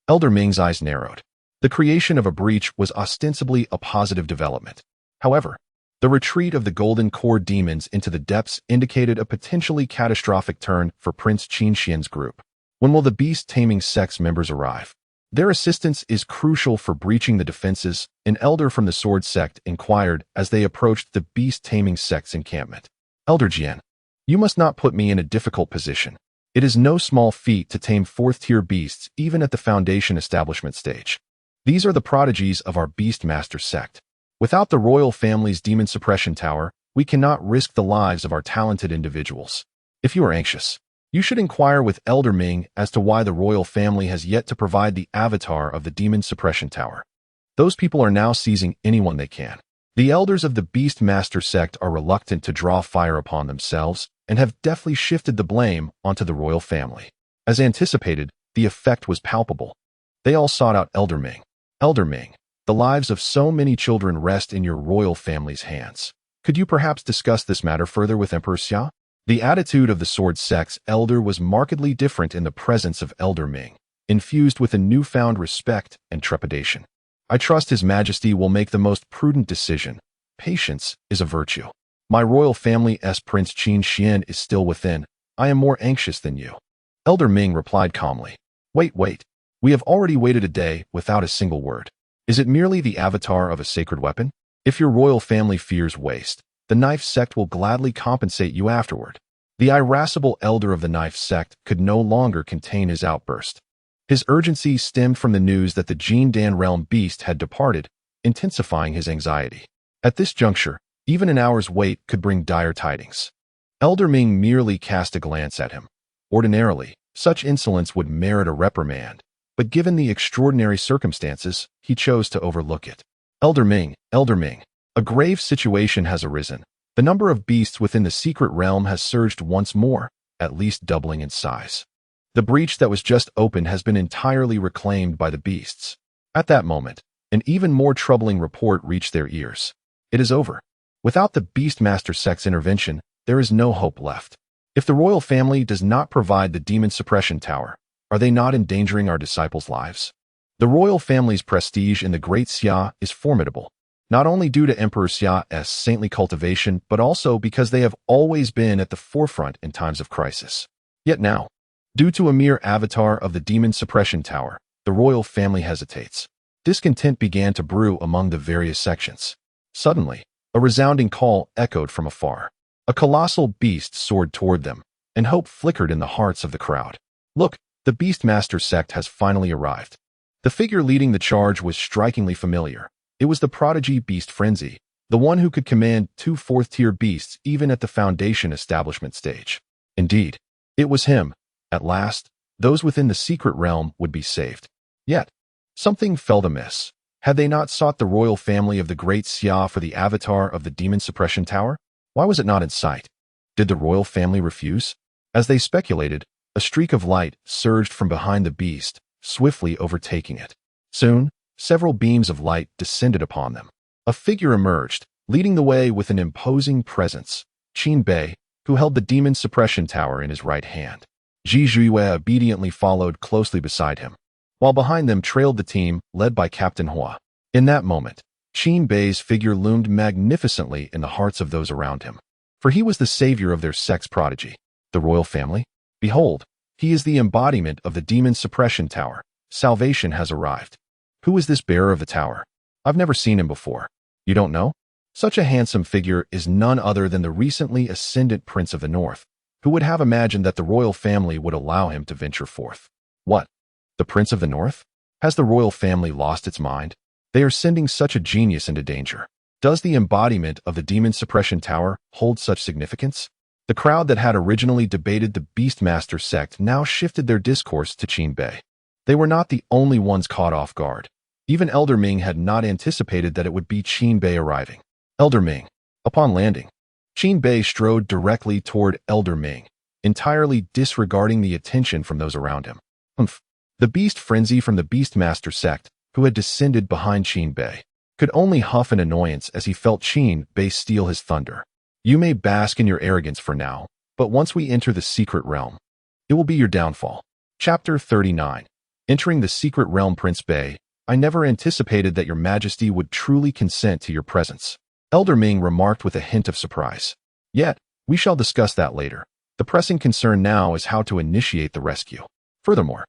S1: Elder Ming's eyes narrowed. The creation of a breach was ostensibly a positive development. However, the retreat of the golden core demons into the depths indicated a potentially catastrophic turn for Prince Qin Xian's group. When will the beast-taming sect's members arrive? Their assistance is crucial for breaching the defenses, an elder from the Sword Sect inquired as they approached the beast-taming sect's encampment. Elder Jian, you must not put me in a difficult position. It is no small feat to tame fourth-tier beasts even at the foundation establishment stage. These are the prodigies of our Beastmaster sect. Without the royal family's demon suppression tower, we cannot risk the lives of our talented individuals. If you are anxious, you should inquire with Elder Ming as to why the royal family has yet to provide the avatar of the demon suppression tower. Those people are now seizing anyone they can. The elders of the Beastmaster sect are reluctant to draw fire upon themselves and have deftly shifted the blame onto the royal family. As anticipated, the effect was palpable. They all sought out Elder Ming. Elder Ming, the lives of so many children rest in your royal family's hands. Could you perhaps discuss this matter further with Emperor Xia? The attitude of the Sword Sect's elder was markedly different in the presence of Elder Ming, infused with a newfound respect and trepidation. I trust His Majesty will make the most prudent decision. Patience is a virtue. My royal family's Prince Qin Xian is still within. I am more anxious than you. Elder Ming replied calmly. Wait. We have already waited a day without a single word. Is it merely the avatar of a sacred weapon? If your royal family fears waste, the Knife Sect will gladly compensate you afterward. The irascible elder of the Knife Sect could no longer contain his outburst. His urgency stemmed from the news that the Jindan realm beast had departed, intensifying his anxiety. At this juncture, even an hour's wait could bring dire tidings. Elder Ming merely cast a glance at him. Ordinarily, such insolence would merit a reprimand, but given the extraordinary circumstances, he chose to overlook it. Elder Ming, a grave situation has arisen. The number of beasts within the secret realm has surged once more, at least doubling in size. The breach that was just opened has been entirely reclaimed by the beasts. At that moment, an even more troubling report reached their ears. It is over. Without the Beastmaster sect's intervention, there is no hope left. If the royal family does not provide the demon suppression tower, are they not endangering our disciples' lives? The royal family's prestige in the Great Xia is formidable, not only due to Emperor Xia's saintly cultivation, but also because they have always been at the forefront in times of crisis. Yet now, due to a mere avatar of the demon suppression tower, the royal family hesitates. Discontent began to brew among the various sections. Suddenly, a resounding call echoed from afar. A colossal beast soared toward them, and hope flickered in the hearts of the crowd. Look, the Beastmaster sect has finally arrived. The figure leading the charge was strikingly familiar. It was the prodigy Beast Frenzy, the one who could command 2 fourth-tier beasts even at the foundation establishment stage. Indeed, it was him. At last, those within the secret realm would be saved. Yet, something felt amiss. Had they not sought the royal family of the Great Xia for the avatar of the Demon Suppression Tower? Why was it not in sight? Did the royal family refuse? As they speculated, a streak of light surged from behind the beast, swiftly overtaking it. Soon, several beams of light descended upon them. A figure emerged, leading the way with an imposing presence, Qin Bei, who held the Demon Suppression Tower in his right hand. Ji Zhuiyue obediently followed closely beside him, while behind them trailed the team led by Captain Hua. In that moment, Qin Bei's figure loomed magnificently in the hearts of those around him, for he was the savior of their sect's prodigy, the royal family. Behold, he is the embodiment of the Demon Suppression Tower. Salvation has arrived. Who is this bearer of the tower? I've never seen him before. You don't know? Such a handsome figure is none other than the recently ascendant Prince of the North. Who would have imagined that the royal family would allow him to venture forth? What? The Prince of the North? Has the royal family lost its mind? They are sending such a genius into danger. Does the embodiment of the Demon Suppression Tower hold such significance? The crowd that had originally debated the Beastmaster sect now shifted their discourse to Qin Bei. They were not the only ones caught off guard. Even Elder Ming had not anticipated that it would be Qin Bei arriving. Elder Ming. Upon landing, Qin Bei strode directly toward Elder Ming, entirely disregarding the attention from those around him. Humph. The beast frenzy from the Beastmaster sect, who had descended behind Qin Bei, could only huff in annoyance as he felt Qin Bei steal his thunder. You may bask in your arrogance for now, but once we enter the secret realm, it will be your downfall. Chapter 39. Entering the secret realm. Prince Bei, I never anticipated that your majesty would truly consent to your presence, Elder Ming remarked with a hint of surprise. Yet, we shall discuss that later. The pressing concern now is how to initiate the rescue. Furthermore,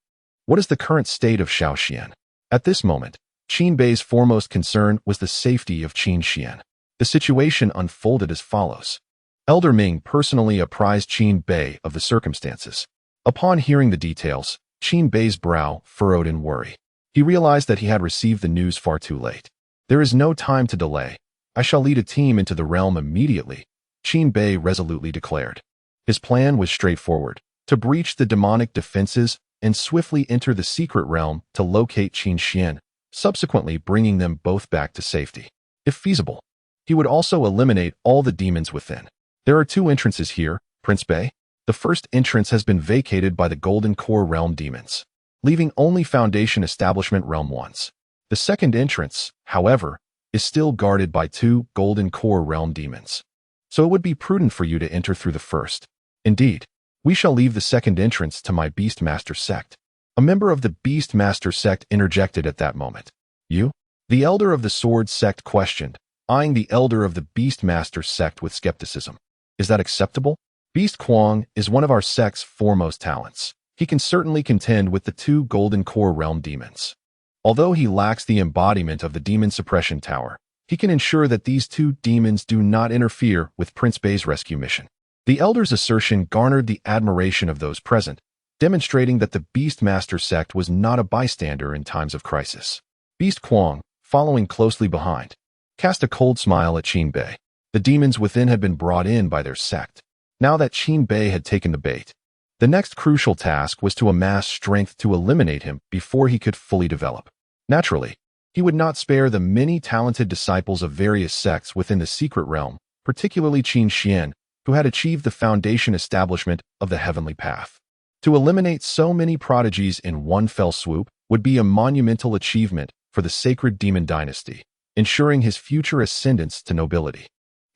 S1: what is the current state of Shaoxian? At this moment, Qin Bei's foremost concern was the safety of Qin Xian. The situation unfolded as follows. Elder Ming personally apprised Qin Bei of the circumstances. Upon hearing the details, Qin Bei's brow furrowed in worry. He realized that he had received the news far too late. There is no time to delay. I shall lead a team into the realm immediately, Qin Bei resolutely declared. His plan was straightforward: to breach the demonic defenses and swiftly enter the secret realm to locate Qin Xian, subsequently bringing them both back to safety. If feasible, he would also eliminate all the demons within. There are two entrances here, Prince Bei. The first entrance has been vacated by the Golden Core Realm demons, leaving only Foundation Establishment Realm ones. The second entrance, however, is still guarded by two Golden Core Realm demons. So it would be prudent for you to enter through the first. Indeed, we shall leave the second entrance to my Beastmaster sect. A member of the Beastmaster sect interjected at that moment. You? The Elder of the Sword sect questioned, eyeing the Elder of the Beastmaster sect with skepticism. Is that acceptable? Beast Kuang is one of our sect's foremost talents. He can certainly contend with the two Golden Core Realm demons. Although he lacks the embodiment of the Demon Suppression Tower, he can ensure that these two demons do not interfere with Prince Bei's rescue mission. The Elder's assertion garnered the admiration of those present, demonstrating that the Beastmaster sect was not a bystander in times of crisis. Beast Kuang, following closely behind, cast a cold smile at Qin Bei. The demons within had been brought in by their sect. Now that Qin Bei had taken the bait, the next crucial task was to amass strength to eliminate him before he could fully develop. Naturally, he would not spare the many talented disciples of various sects within the secret realm, particularly Qin Xian, who had achieved the foundation establishment of the heavenly path. To eliminate so many prodigies in one fell swoop would be a monumental achievement for the sacred demon dynasty, ensuring his future ascendance to nobility.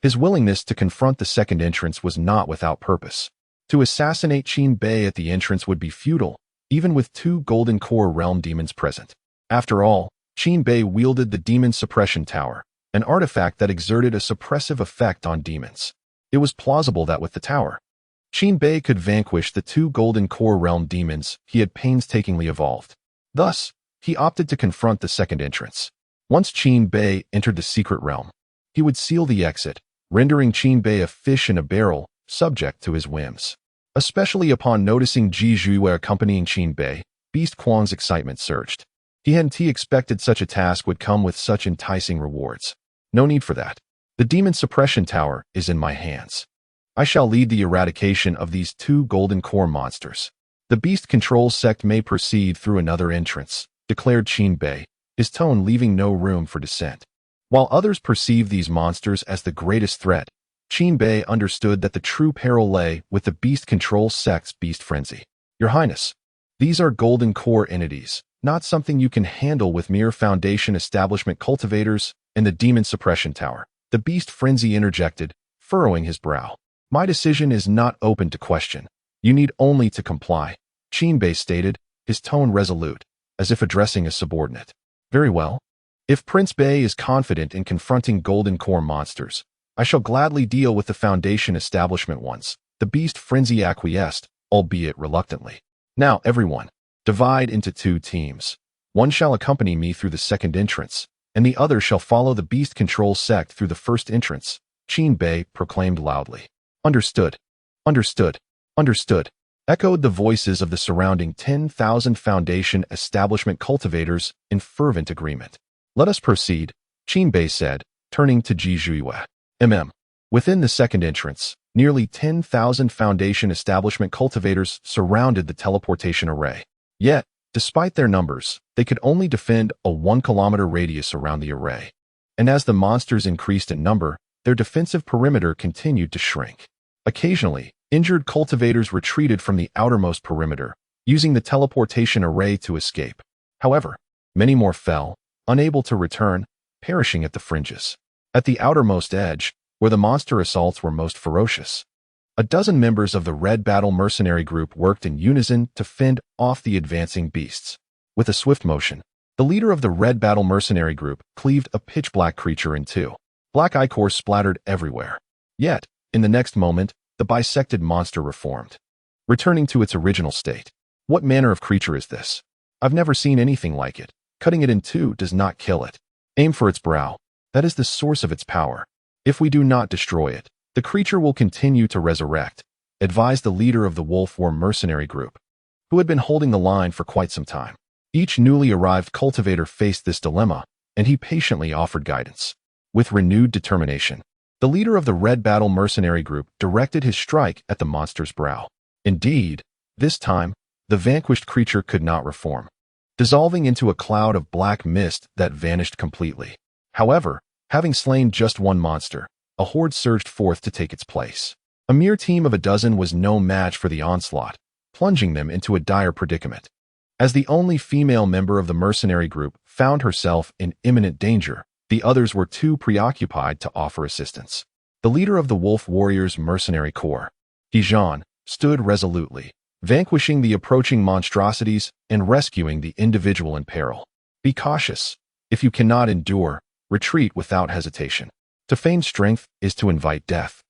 S1: His willingness to confront the second entrance was not without purpose. To assassinate Qin Bei at the entrance would be futile, even with two Golden Core Realm demons present. After all, Qin Bei wielded the Demon Suppression Tower, an artifact that exerted a suppressive effect on demons. It was plausible that with the tower, Qin Bei could vanquish the two Golden Core Realm demons he had painstakingly evolved. Thus, he opted to confront the second entrance. Once Qin Bei entered the secret realm, he would seal the exit, rendering Qin Bei a fish in a barrel, subject to his whims. Especially upon noticing Ji Zhuiyue accompanying Qin Bei, Beast Kuang's excitement surged. He hadn't expected such a task would come with such enticing rewards. No need for that. The Demon Suppression Tower is in my hands. I shall lead the eradication of these two Golden Core monsters. The Beast Control sect may proceed through another entrance, declared Qin Bei, his tone leaving no room for dissent. While others perceived these monsters as the greatest threat, Qin Bei understood that the true peril lay with the Beast Control sect's beast frenzy. Your Highness, these are golden core entities, not something you can handle with mere Foundation establishment cultivators and the Demon Suppression Tower. The beast frenzy interjected, furrowing his brow. My decision is not open to question. You need only to comply, Qin Bei stated, his tone resolute, as if addressing a subordinate. Very well. If Prince Bei is confident in confronting golden core monsters, I shall gladly deal with the Foundation establishment ones. The beast frenzy acquiesced, albeit reluctantly. Now, everyone, divide into 2 teams. One shall accompany me through the second entrance, and the other shall follow the Beast Control sect through the first entrance, Qin Bei proclaimed loudly. Understood. Understood. Understood. Echoed the voices of the surrounding 10,000 Foundation establishment cultivators in fervent agreement. Let us proceed, Qin Bei said, turning to Ji Zhuiyue. Within the second entrance, nearly 10,000 Foundation establishment cultivators surrounded the teleportation array. Yet, despite their numbers, they could only defend a 1-kilometer radius around the array. And as the monsters increased in number, their defensive perimeter continued to shrink. Occasionally, injured cultivators retreated from the outermost perimeter, using the teleportation array to escape. However, many more fell, unable to return, perishing at the fringes. At the outermost edge, where the monster assaults were most ferocious, a dozen members of the Red Battle Mercenary Group worked in unison to fend off the advancing beasts. With a swift motion, the leader of the Red Battle Mercenary Group cleaved a pitch-black creature in 2. Black ichor splattered everywhere. Yet, in the next moment, the bisected monster reformed, returning to its original state. What manner of creature is this? I've never seen anything like it. Cutting it in 2 does not kill it. Aim for its brow. That is the source of its power. If we do not destroy it, the creature will continue to resurrect, advised the leader of the Wolf War Mercenary Group, who had been holding the line for quite some time. Each newly arrived cultivator faced this dilemma, and he patiently offered guidance. With renewed determination, the leader of the Red Battle Mercenary Group directed his strike at the monster's brow. Indeed, this time, the vanquished creature could not reform, dissolving into a cloud of black mist that vanished completely. However, having slain just one monster, a horde surged forth to take its place. A mere team of a dozen was no match for the onslaught, plunging them into a dire predicament. As the only female member of the mercenary group found herself in imminent danger, the others were too preoccupied to offer assistance. The leader of the Wolf Warriors Mercenary Corps, Hejan, stood resolutely, vanquishing the approaching monstrosities and rescuing the individual in peril. Be cautious. If you cannot endure, retreat without hesitation. To feign strength is to invite death.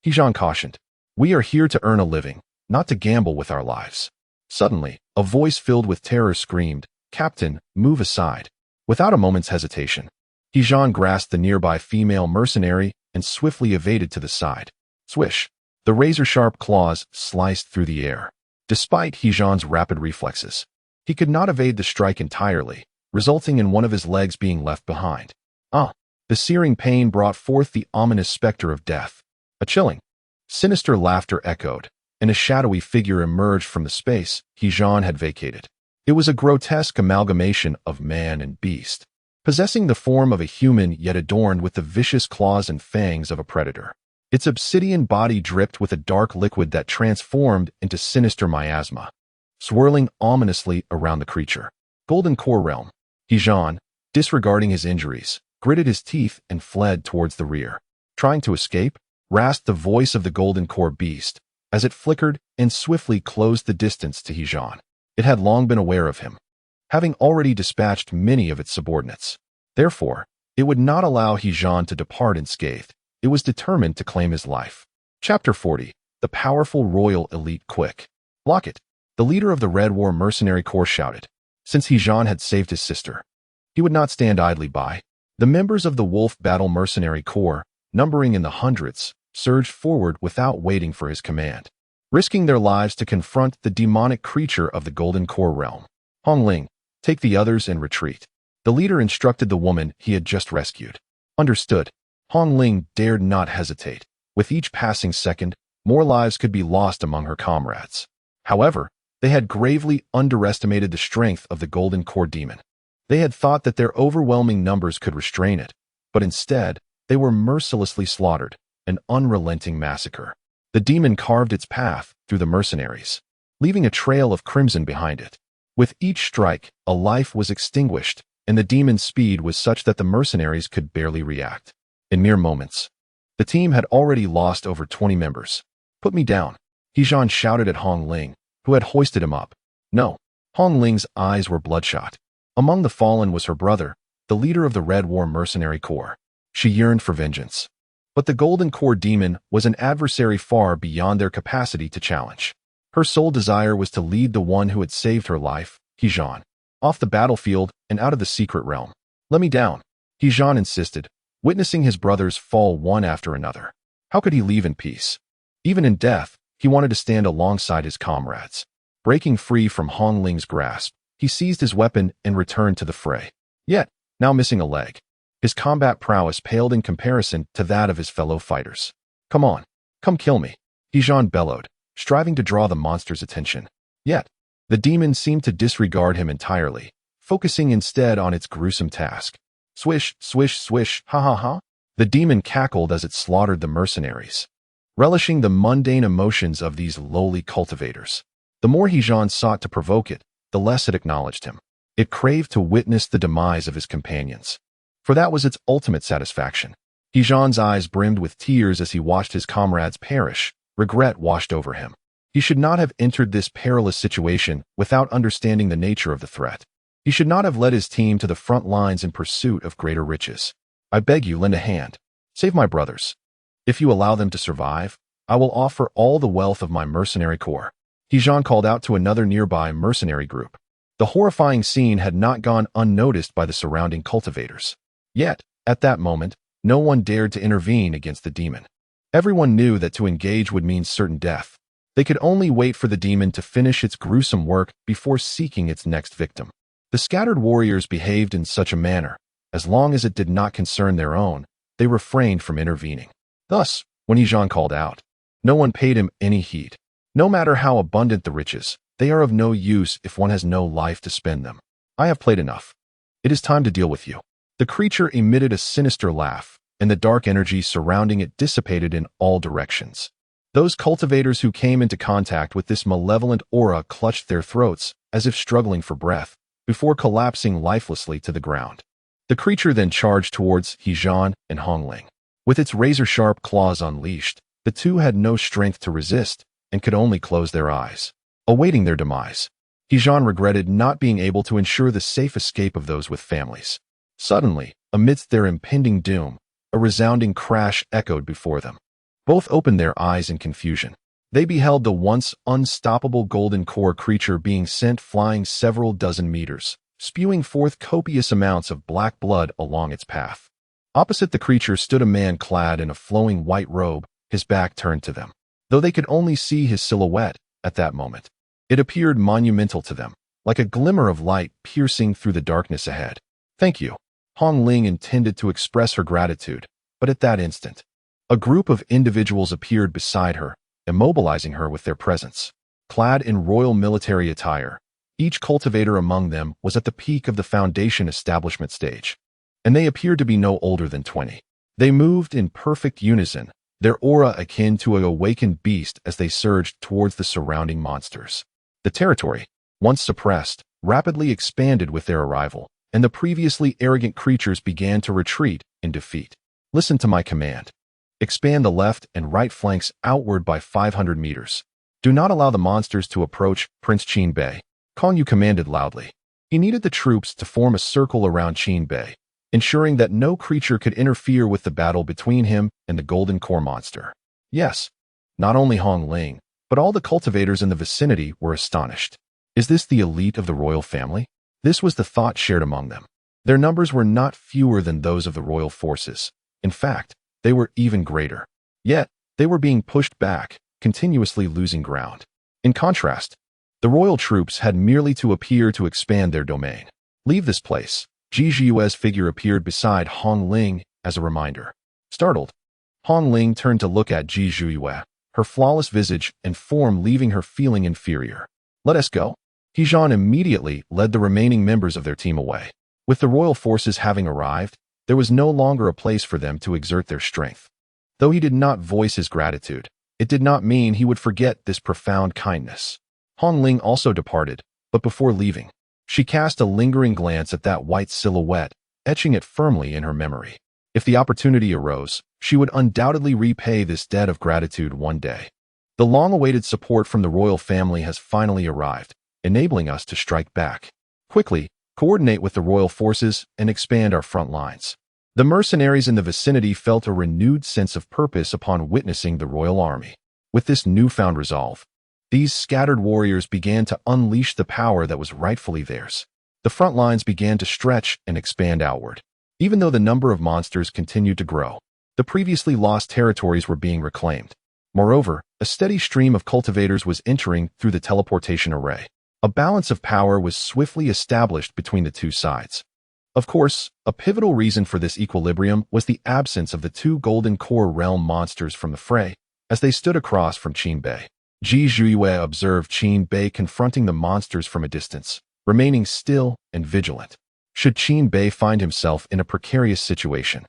S1: Hejan cautioned. We are here to earn a living, not to gamble with our lives. Suddenly, a voice filled with terror screamed, Captain, move aside. Without a moment's hesitation, Hejan grasped the nearby female mercenary and swiftly evaded to the side. Swish! The razor-sharp claws sliced through the air. Despite Hejan's rapid reflexes, he could not evade the strike entirely, resulting in one of his legs being left behind. The searing pain brought forth the ominous specter of death. A chilling, sinister laughter echoed, and a shadowy figure emerged from the space Hejan had vacated. It was a grotesque amalgamation of man and beast, possessing the form of a human yet adorned with the vicious claws and fangs of a predator. Its obsidian body dripped with a dark liquid that transformed into sinister miasma, swirling ominously around the creature. Golden Core Realm. Hejan, disregarding his injuries, gritted his teeth and fled towards the rear. Trying to escape, rasped the voice of the Golden Core beast, as it flickered and swiftly closed the distance to Hejan. It had long been aware of him, having already dispatched many of its subordinates. Therefore, it would not allow Hejan to depart unscathed. It was determined to claim his life. Chapter 40. The Powerful Royal Elite Quick. Block it. The leader of the Red War Mercenary Corps shouted. Since Hejan had saved his sister, he would not stand idly by. The members of the Wolf Battle Mercenary Corps, numbering in the hundreds, surged forward without waiting for his command, risking their lives to confront the demonic creature of the Golden Core Realm. Hongling, take the others and retreat. The leader instructed the woman he had just rescued. Understood. Hongling dared not hesitate. With each passing second, more lives could be lost among her comrades. However, they had gravely underestimated the strength of the Golden Core demon. They had thought that their overwhelming numbers could restrain it, but instead, they were mercilessly slaughtered, an unrelenting massacre. The demon carved its path through the mercenaries, leaving a trail of crimson behind it. With each strike, a life was extinguished, and the demon's speed was such that the mercenaries could barely react. In mere moments, the team had already lost over 20 members. "Put me down," Hejan shouted at Hong Ling, who had hoisted him up. "No." Hong Ling's eyes were bloodshot. Among the fallen was her brother, the leader of the Red War mercenary corps. She yearned for vengeance. But the Golden Core demon was an adversary far beyond their capacity to challenge. Her sole desire was to lead the one who had saved her life, Hejan, off the battlefield and out of the secret realm. "Let me down," Hejan insisted, witnessing his brothers fall one after another. How could he leave in peace? Even in death, he wanted to stand alongside his comrades. Breaking free from Hong Ling's grasp, he seized his weapon and returned to the fray. Yet, now missing a leg, his combat prowess paled in comparison to that of his fellow fighters. "Come on, come kill me," Hejan bellowed, striving to draw the monster's attention. Yet, the demon seemed to disregard him entirely, focusing instead on its gruesome task. Swish, swish, swish, ha ha ha. The demon cackled as it slaughtered the mercenaries, relishing the mundane emotions of these lowly cultivators. The more Hejan sought to provoke it, the less it acknowledged him. It craved to witness the demise of his companions, for that was its ultimate satisfaction. Hejan's eyes brimmed with tears as he watched his comrades perish. Regret washed over him. He should not have entered this perilous situation without understanding the nature of the threat. He should not have led his team to the front lines in pursuit of greater riches. "I beg you, lend a hand. Save my brothers. If you allow them to survive, I will offer all the wealth of my mercenary corps." Hejan called out to another nearby mercenary group. The horrifying scene had not gone unnoticed by the surrounding cultivators. Yet, at that moment, no one dared to intervene against the demon. Everyone knew that to engage would mean certain death. They could only wait for the demon to finish its gruesome work before seeking its next victim. The scattered warriors behaved in such a manner. As long as it did not concern their own, they refrained from intervening. Thus, when Hejan called out, no one paid him any heed. No matter how abundant the riches, they are of no use if one has no life to spend them. "I have played enough. It is time to deal with you." The creature emitted a sinister laugh, and the dark energy surrounding it dissipated in all directions. Those cultivators who came into contact with this malevolent aura clutched their throats as if struggling for breath, before collapsing lifelessly to the ground. The creature then charged towards Hejan and Hong Ling. With its razor-sharp claws unleashed, the two had no strength to resist and could only close their eyes, awaiting their demise. Hejan regretted not being able to ensure the safe escape of those with families. Suddenly, amidst their impending doom, a resounding crash echoed before them. Both opened their eyes in confusion. They beheld the once unstoppable golden core creature being sent flying several dozen meters, spewing forth copious amounts of black blood along its path. Opposite the creature stood a man clad in a flowing white robe, his back turned to them. Though they could only see his silhouette at that moment, it appeared monumental to them, like a glimmer of light piercing through the darkness ahead. "Thank you." Hong Ling intended to express her gratitude, but at that instant, a group of individuals appeared beside her, immobilizing her with their presence. Clad in royal military attire, each cultivator among them was at the peak of the Foundation establishment stage, and they appeared to be no older than 20. They moved in perfect unison, their aura akin to an awakened beast as they surged towards the surrounding monsters. The territory, once suppressed, rapidly expanded with their arrival, and the previously arrogant creatures began to retreat in defeat. "Listen to my command. Expand the left and right flanks outward by 500 meters. Do not allow the monsters to approach Prince Qin Bei." Kong Yu commanded loudly. He needed the troops to form a circle around Qin Bei, ensuring that no creature could interfere with the battle between him and the Golden Core monster. Yes, not only Hong Ling, but all the cultivators in the vicinity were astonished. Is this the elite of the royal family? This was the thought shared among them. Their numbers were not fewer than those of the royal forces. In fact, they were even greater. Yet, they were being pushed back, continuously losing ground. In contrast, the royal troops had merely to appear to expand their domain. "Leave this place." Ji Zhiyue's figure appeared beside Hong Ling as a reminder. Startled, Hong Ling turned to look at Ji Zhiyue, her flawless visage and form leaving her feeling inferior. "Let us go." Hejan immediately led the remaining members of their team away. With the royal forces having arrived, there was no longer a place for them to exert their strength. Though he did not voice his gratitude, it did not mean he would forget this profound kindness. Hong Ling also departed, but before leaving, she cast a lingering glance at that white silhouette, etching it firmly in her memory. If the opportunity arose, she would undoubtedly repay this debt of gratitude one day. The long-awaited support from the royal family has finally arrived, enabling us to strike back. Quickly, coordinate with the royal forces and expand our front lines. The mercenaries in the vicinity felt a renewed sense of purpose upon witnessing the royal army. With this newfound resolve, these scattered warriors began to unleash the power that was rightfully theirs. The front lines began to stretch and expand outward. Even though the number of monsters continued to grow, the previously lost territories were being reclaimed. Moreover, a steady stream of cultivators was entering through the teleportation array. A balance of power was swiftly established between the two sides. Of course, a pivotal reason for this equilibrium was the absence of the two Golden Core Realm monsters from the fray, as they stood across from Qin Bei. Ji Zhuiyue observed Qin Bei confronting the monsters from a distance, remaining still and vigilant. Should Qin Bei find himself in a precarious situation,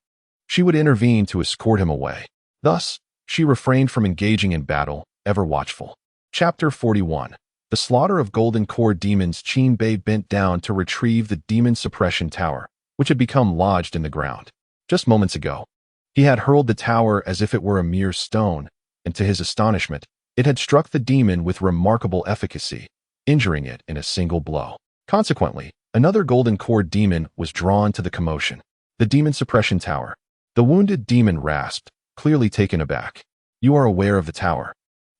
S1: she would intervene to escort him away. Thus, she refrained from engaging in battle, ever watchful. Chapter 41. The slaughter of Golden Core demons. Qin Bei bent down to retrieve the demon suppression tower, which had become lodged in the ground. Just moments ago, he had hurled the tower as if it were a mere stone, and to his astonishment, it had struck the demon with remarkable efficacy, injuring it in a single blow. Consequently, another Golden Core demon was drawn to the commotion. The demon suppression tower. The wounded demon rasped, clearly taken aback. You are aware of the tower.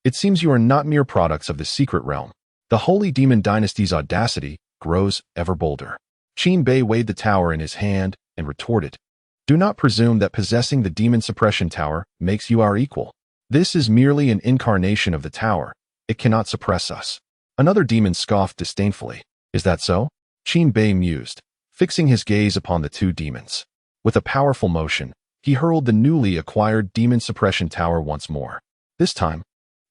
S1: It seems you are not mere products of the secret realm. The Holy Demon Dynasty's audacity grows ever bolder. Qin Bei weighed the tower in his hand and retorted, Do not presume that possessing the demon suppression tower makes you our equal. This is merely an incarnation of the tower. It cannot suppress us. Another demon scoffed disdainfully. Is that so? Qin Bei mused, fixing his gaze upon the two demons. With a powerful motion, he hurled the newly acquired demon suppression tower once more. This time,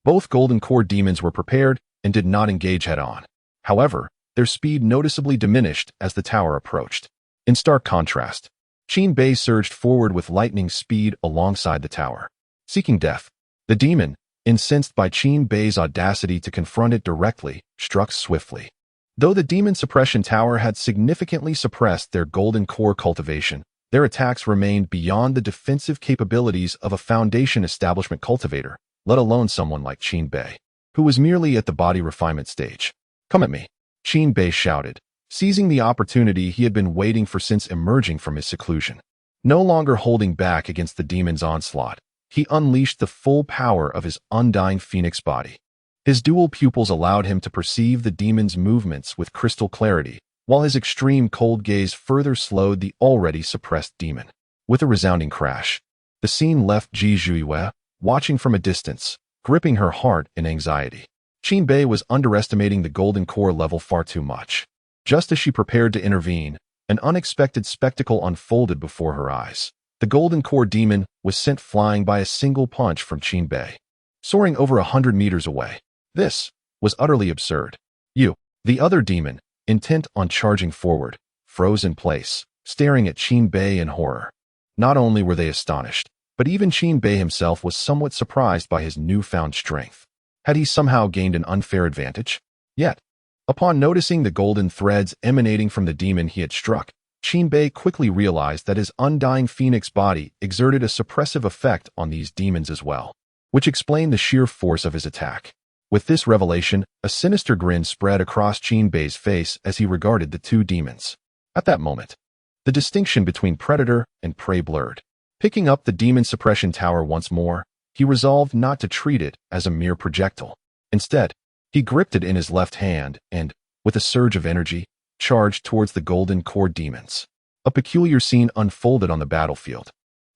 S1: both Golden Core demons were prepared and did not engage head-on. However, their speed noticeably diminished as the tower approached. In stark contrast, Qin Bei surged forward with lightning speed alongside the tower. Seeking death, the demon, incensed by Qin Bei's audacity to confront it directly, struck swiftly. Though the demon suppression tower had significantly suppressed their Golden Core cultivation, their attacks remained beyond the defensive capabilities of a Foundation establishment cultivator, let alone someone like Qin Bei, who was merely at the body refinement stage. Come at me, Qin Bei shouted, seizing the opportunity he had been waiting for since emerging from his seclusion. No longer holding back against the demon's onslaught, he unleashed the full power of his undying Phoenix Body. His dual pupils allowed him to perceive the demon's movements with crystal clarity, while his extreme cold gaze further slowed the already suppressed demon. With a resounding crash, the scene left Ji Zhuiyue watching from a distance, gripping her heart in anxiety. Qin Bei was underestimating the Golden Core level far too much. Just as she prepared to intervene, an unexpected spectacle unfolded before her eyes. The Golden Core demon was sent flying by a single punch from Qin Bei, soaring over 100 meters away. This was utterly absurd. The other demon, intent on charging forward, froze in place, staring at Qin Bei in horror. Not only were they astonished, but even Qin Bei himself was somewhat surprised by his newfound strength. Had he somehow gained an unfair advantage? Yet, upon noticing the golden threads emanating from the demon he had struck, Qin Bei quickly realized that his undying Phoenix Body exerted a suppressive effect on these demons as well, which explained the sheer force of his attack. With this revelation, a sinister grin spread across Qin Bei's face as he regarded the two demons. At that moment, the distinction between predator and prey blurred. Picking up the demon suppression tower once more, he resolved not to treat it as a mere projectile. Instead, he gripped it in his left hand and, with a surge of energy, charged towards the Golden Core demons. A peculiar scene unfolded on the battlefield.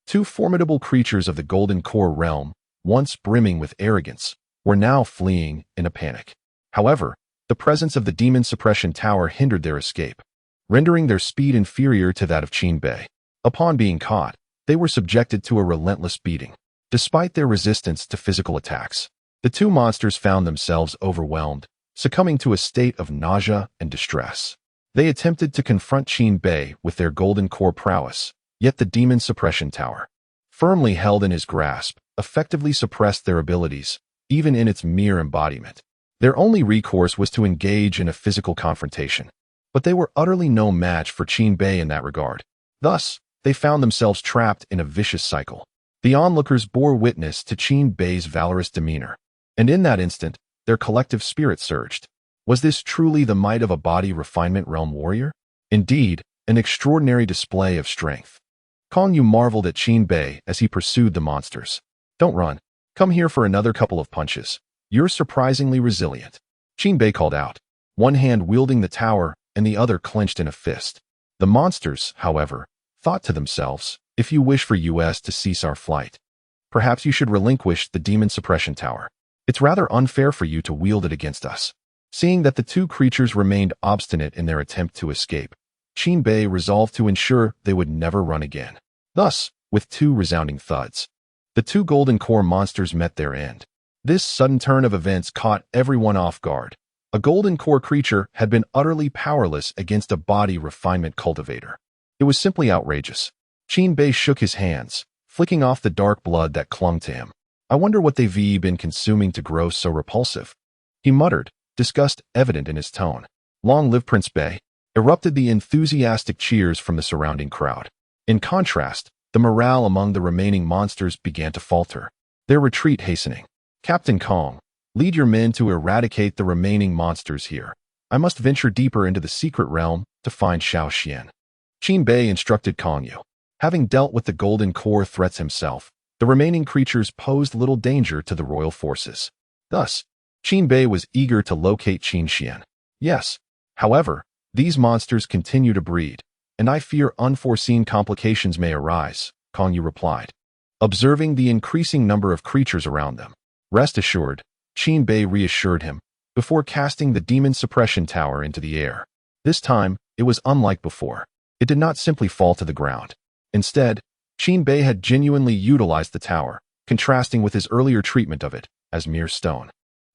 S1: Two formidable creatures of the Golden Core realm, once brimming with arrogance, were now fleeing in a panic. However, the presence of the demon suppression tower hindered their escape, rendering their speed inferior to that of Qin Bei. Upon being caught, they were subjected to a relentless beating. Despite their resistance to physical attacks, the two monsters found themselves overwhelmed, succumbing to a state of nausea and distress. They attempted to confront Qin Bei with their golden core prowess, yet the demon suppression tower, firmly held in his grasp, effectively suppressed their abilities, even in its mere embodiment. Their only recourse was to engage in a physical confrontation, but they were utterly no match for Qin Bei in that regard. Thus, they found themselves trapped in a vicious cycle. The onlookers bore witness to Qin Bei's valorous demeanor, and in that instant, their collective spirit surged. Was this truly the might of a body refinement realm warrior? Indeed, an extraordinary display of strength. Kong Yu marveled at Qin Bei as he pursued the monsters. Don't run. Come here for another couple of punches. You're surprisingly resilient. Qin Bei called out, one hand wielding the tower and the other clenched in a fist. The monsters, however, thought to themselves, if you wish for us to cease our flight, perhaps you should relinquish the demon suppression tower. It's rather unfair for you to wield it against us. Seeing that the two creatures remained obstinate in their attempt to escape, Qin Bei resolved to ensure they would never run again. Thus, with two resounding thuds, the two golden core monsters met their end. This sudden turn of events caught everyone off guard. A golden core creature had been utterly powerless against a body refinement cultivator. It was simply outrageous. Qin Bei shook his hands, flicking off the dark blood that clung to him. I wonder what they've been consuming to grow so repulsive. He muttered, disgust evident in his tone. Long live Prince Bei! Erupted the enthusiastic cheers from the surrounding crowd. In contrast, the morale among the remaining monsters began to falter, their retreat hastening. Captain Kong, lead your men to eradicate the remaining monsters here. I must venture deeper into the secret realm to find Xiao Xian. Qin Bei instructed Kong Yu. Having dealt with the golden core threats himself, the remaining creatures posed little danger to the royal forces. Thus, Qin Bei was eager to locate Qin Xian. Yes, however, these monsters continue to breed, and I fear unforeseen complications may arise, Kong Yu replied, observing the increasing number of creatures around them. Rest assured, Qin Bei reassured him, before casting the demon suppression tower into the air. This time, it was unlike before. It did not simply fall to the ground. Instead, Qin Bei had genuinely utilized the tower, contrasting with his earlier treatment of it as mere stone.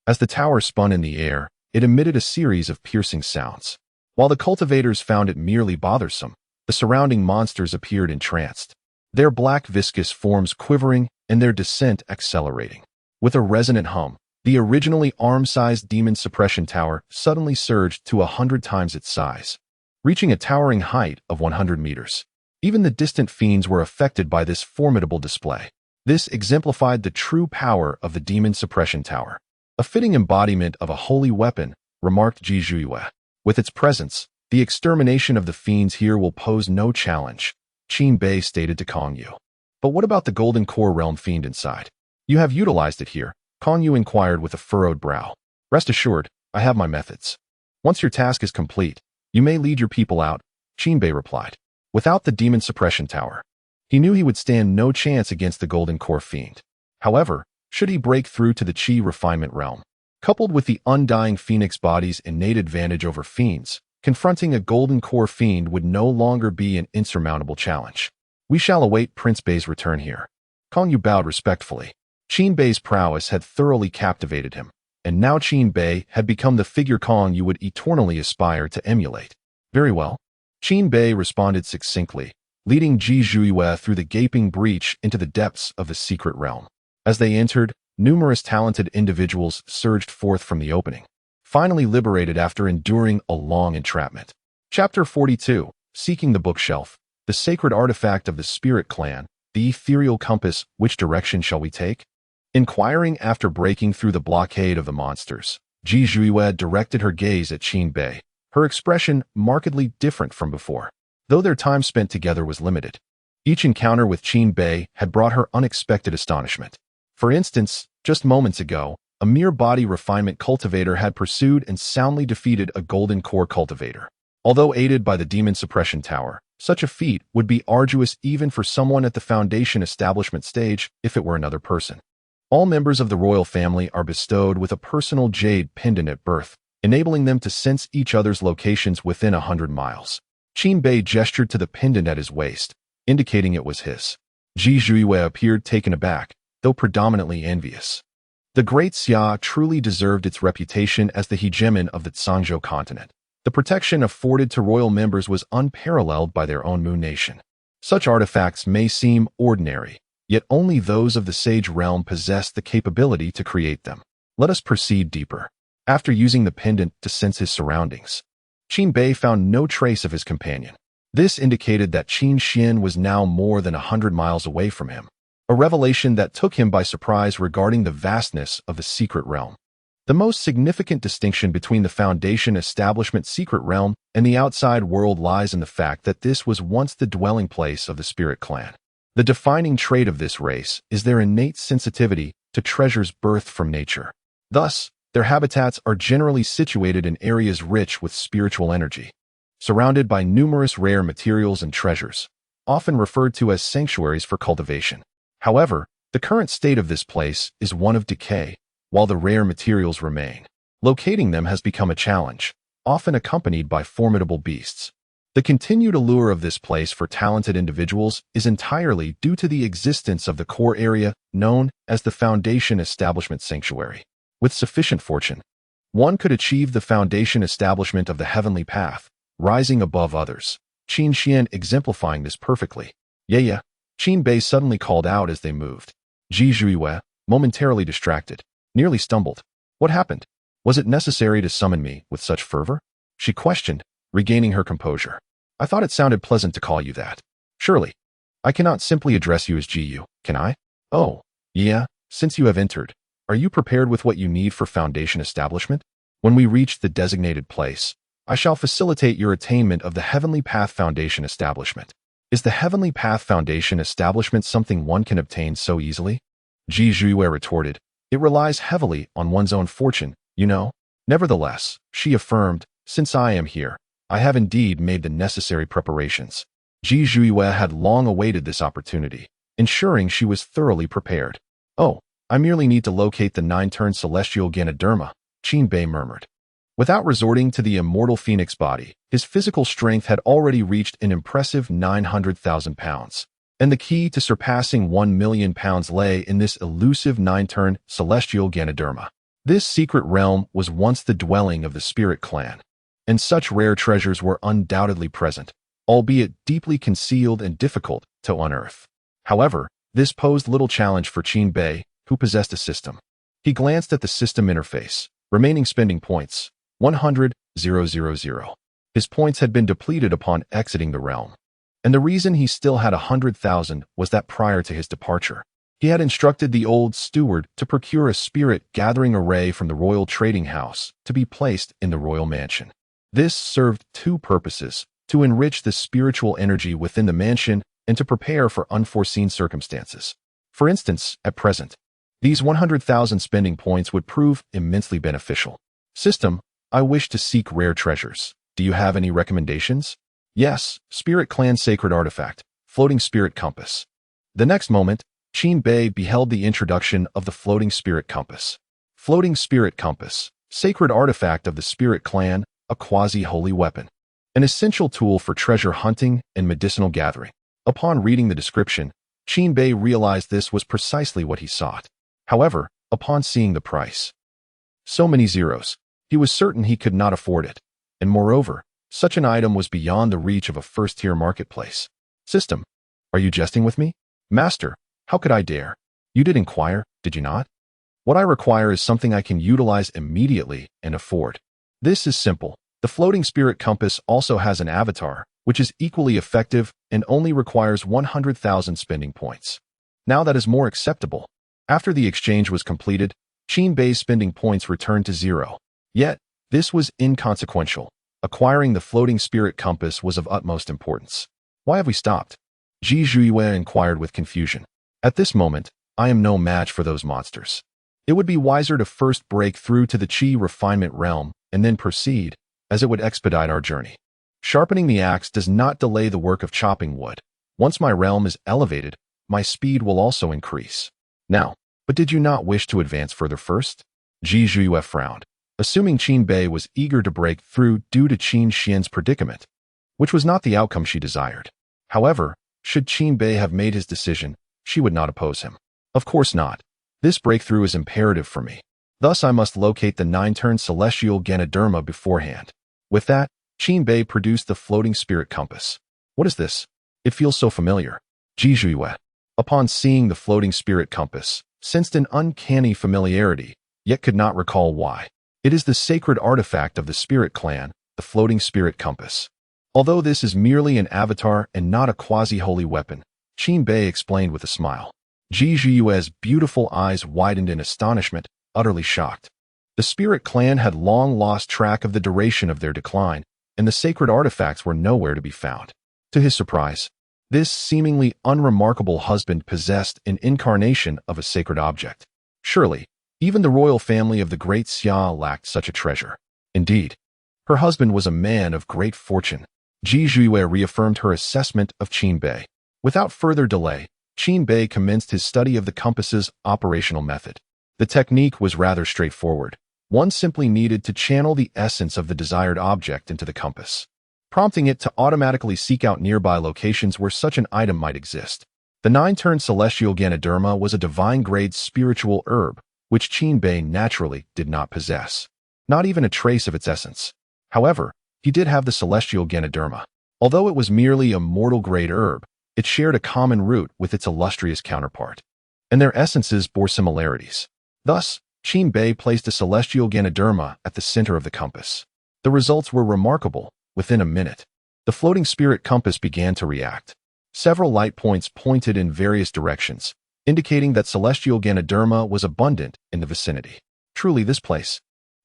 S1: As the tower spun in the air, it emitted a series of piercing sounds. While the cultivators found it merely bothersome, the surrounding monsters appeared entranced, their black viscous forms quivering and their descent accelerating. With a resonant hum, the originally arm-sized demon suppression tower suddenly surged to 100 times its size, reaching a towering height of 100 meters. Even the distant fiends were affected by this formidable display. This exemplified the true power of the demon suppression tower. A fitting embodiment of a holy weapon, remarked Ji Zhuiyue. With its presence, the extermination of the fiends here will pose no challenge, Qin Bei stated to Kong Yu. But what about the golden core realm fiend inside? You have utilized it here, Kong Yu inquired with a furrowed brow. Rest assured, I have my methods. Once your task is complete, you may lead your people out, Qin Bei replied. Without the demon suppression tower, he knew he would stand no chance against the golden core fiend. However, should he break through to the Qi refinement realm, coupled with the undying Phoenix Body's innate advantage over fiends, confronting a golden core fiend would no longer be an insurmountable challenge. We shall await Prince Bei's return here. Kong Yu bowed respectfully. Qin Bei's prowess had thoroughly captivated him, and now Qin Bei had become the figure Kong Yu would eternally aspire to emulate. Very well. Qin Bei responded succinctly, leading Ji Zhuiyue through the gaping breach into the depths of the secret realm. As they entered, numerous talented individuals surged forth from the opening, finally liberated after enduring a long entrapment. Chapter 42, Seeking the Bookshelf, the sacred artifact of the Spirit Clan, the ethereal compass, which direction shall we take? Inquiring after breaking through the blockade of the monsters, Ji Zhuiyue directed her gaze at Qin Bei, her expression markedly different from before. Though their time spent together was limited, each encounter with Qin Bei had brought her unexpected astonishment. For instance, just moments ago, a mere body refinement cultivator had pursued and soundly defeated a golden core cultivator. Although aided by the demon suppression tower, such a feat would be arduous even for someone at the foundation establishment stage if it were another person. All members of the royal family are bestowed with a personal jade pendant at birth, enabling them to sense each other's locations within 100 miles. Qin Bei gestured to the pendant at his waist, indicating it was his. Ji Zhuiyue appeared taken aback, though predominantly envious. The Great Xia truly deserved its reputation as the hegemon of the Zhangzhou continent. The protection afforded to royal members was unparalleled by their own moon nation. Such artifacts may seem ordinary, yet only those of the Sage Realm possess the capability to create them. Let us proceed deeper. After using the pendant to sense his surroundings, Qin Bei found no trace of his companion. This indicated that Qin Xian was now more than 100 miles away from him, a revelation that took him by surprise regarding the vastness of the secret realm. The most significant distinction between the Foundation Establishment secret realm and the outside world lies in the fact that this was once the dwelling place of the Spirit Clan. The defining trait of this race is their innate sensitivity to treasures birthed from nature. Thus, their habitats are generally situated in areas rich with spiritual energy, surrounded by numerous rare materials and treasures, often referred to as sanctuaries for cultivation. However, the current state of this place is one of decay, while the rare materials remain. Locating them has become a challenge, often accompanied by formidable beasts. The continued allure of this place for talented individuals is entirely due to the existence of the core area known as the Foundation Establishment Sanctuary. With sufficient fortune, one could achieve the Foundation Establishment of the Heavenly Path, rising above others. Qin Xian exemplifying this perfectly. Yeah. Qin Bei suddenly called out as they moved. Ji Zhuiyue, momentarily distracted, nearly stumbled. What happened? Was it necessary to summon me with such fervor? She questioned, regaining her composure. I thought it sounded pleasant to call you that. Surely, I cannot simply address you as Ji, can I? Oh, yeah, since you have entered, are you prepared with what you need for Foundation establishment? When we reach the designated place, I shall facilitate your attainment of the Heavenly Path Foundation establishment. Is the Heavenly Path Foundation establishment something one can obtain so easily? Ji Zhuiyue retorted. It relies heavily on one's own fortune, you know. Nevertheless, she affirmed, since I am here, I have indeed made the necessary preparations. Ji Zhuiyue had long awaited this opportunity, ensuring she was thoroughly prepared. Oh, I merely need to locate the 9-turn celestial Ganoderma, Qin Bei murmured. Without resorting to the Immortal Phoenix Body, his physical strength had already reached an impressive 900,000 pounds. And the key to surpassing 1 million pounds lay in this elusive 9-turn celestial Ganoderma. This secret realm was once the dwelling of the Spirit Clan, and such rare treasures were undoubtedly present, albeit deeply concealed and difficult to unearth. However, this posed little challenge for Qin Bei, who possessed a system. He glanced at the system interface, remaining spending points, 100,000. His points had been depleted upon exiting the realm. And the reason he still had 100,000 was that prior to his departure, he had instructed the old steward to procure a spirit-gathering array from the royal trading house to be placed in the royal mansion. This served two purposes: to enrich the spiritual energy within the mansion and to prepare for unforeseen circumstances. For instance, at present, these 100,000 spending points would prove immensely beneficial. System, I wish to seek rare treasures. Do you have any recommendations? Yes, Spirit Clan Sacred Artifact, Floating Spirit Compass. The next moment, Qin Bei beheld the introduction of the Floating Spirit Compass. Floating Spirit Compass, Sacred Artifact of the Spirit Clan, a quasi-holy weapon. An essential tool for treasure hunting and medicinal gathering. Upon reading the description, Qin Bei realized this was precisely what he sought. However, upon seeing the price, so many zeros, he was certain he could not afford it. And moreover, such an item was beyond the reach of a first-tier marketplace. System, are you jesting with me? Master, how could I dare? You did inquire, did you not? What I require is something I can utilize immediately and afford. This is simple. The Floating Spirit Compass also has an avatar, which is equally effective and only requires 100,000 spending points. Now that is more acceptable. After the exchange was completed, Qin Bei's spending points returned to 0. Yet, this was inconsequential. Acquiring the Floating Spirit Compass was of utmost importance. Why have we stopped? Ji Zhuiyue inquired with confusion. At this moment, I am no match for those monsters. It would be wiser to first break through to the Qi refinement realm and then proceed, as it would expedite our journey. Sharpening the axe does not delay the work of chopping wood. Once my realm is elevated, my speed will also increase. Now, but did you not wish to advance further first? Ji Zhuiyue frowned, assuming Qin Bei was eager to break through due to Qin Xian's predicament, which was not the outcome she desired. However, should Qin Bei have made his decision, she would not oppose him. Of course not. This breakthrough is imperative for me. Thus I must locate the 9-turn celestial Ganoderma beforehand. With that, Qin Bei produced the floating spirit compass. What is this? It feels so familiar. Ji Zhuiyue, upon seeing the floating spirit compass, sensed an uncanny familiarity, yet could not recall why. It is the sacred artifact of the spirit clan, the floating spirit compass. Although this is merely an avatar and not a quasi-holy weapon, Qin Bei explained with a smile. Ji Zhuiyue's beautiful eyes widened in astonishment, utterly shocked. The spirit clan had long lost track of the duration of their decline, and the sacred artifacts were nowhere to be found. To his surprise, this seemingly unremarkable husband possessed an incarnation of a sacred object. Surely, even the royal family of the great Xia lacked such a treasure. Indeed, her husband was a man of great fortune. Ji Zhuiyue reaffirmed her assessment of Qin Bei. Without further delay, Qin Bei commenced his study of the compass's operational method. The technique was rather straightforward. One simply needed to channel the essence of the desired object into the compass, prompting it to automatically seek out nearby locations where such an item might exist. The 9-turned celestial Ganoderma was a divine-grade spiritual herb, which Qin Bei naturally did not possess. Not even a trace of its essence. However, he did have the celestial Ganoderma. Although it was merely a mortal-grade herb, it shared a common root with its illustrious counterpart, and their essences bore similarities. Thus, Qin Bei placed a celestial Ganoderma at the center of the compass. The results were remarkable. Within a minute, the floating spirit compass began to react. Several light points pointed in various directions, indicating that celestial Ganoderma was abundant in the vicinity. Truly, this place,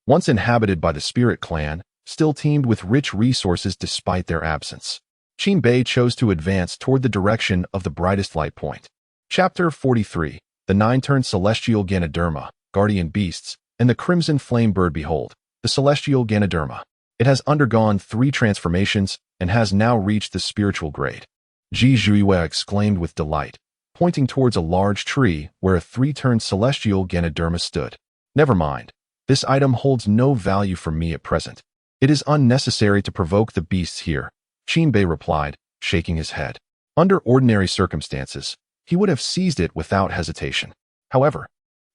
S1: once inhabited by the spirit clan, still teemed with rich resources despite their absence. Qin Bei chose to advance toward the direction of the brightest light point. Chapter 43. The 9-turned celestial Ganoderma, guardian beasts, and the crimson flame bird. Behold, the celestial Ganoderma. It has undergone 3 transformations and has now reached the spiritual grade. Ji Zhuiyue exclaimed with delight, pointing towards a large tree where a 3-turned celestial Ganoderma stood. Never mind. This item holds no value for me at present. It is unnecessary to provoke the beasts here, Qin Bei replied, shaking his head. Under ordinary circumstances, he would have seized it without hesitation. However,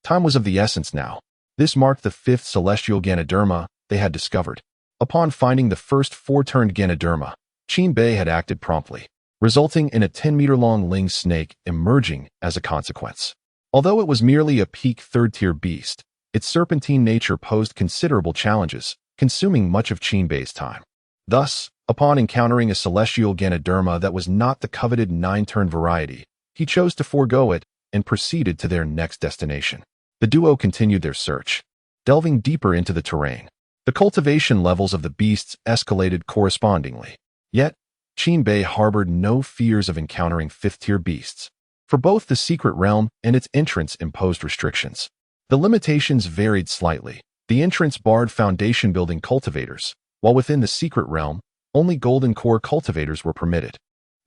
S1: time was of the essence now. This marked the 5th celestial Ganoderma they had discovered. Upon finding the first 4-turned Ganoderma, Qin Bei had acted promptly, resulting in a 10-meter-long ling snake emerging as a consequence. Although it was merely a peak 3rd-tier beast, its serpentine nature posed considerable challenges, consuming much of Qin Bei's time. Thus, upon encountering a celestial Ganoderma that was not the coveted 9-turned variety, he chose to forego it and proceeded to their next destination. The duo continued their search, delving deeper into the terrain. The cultivation levels of the beasts escalated correspondingly. Yet, Qin Bei harbored no fears of encountering 5th-tier beasts, for both the secret realm and its entrance imposed restrictions. The limitations varied slightly. The entrance barred foundation-building cultivators, while within the secret realm, only golden core cultivators were permitted.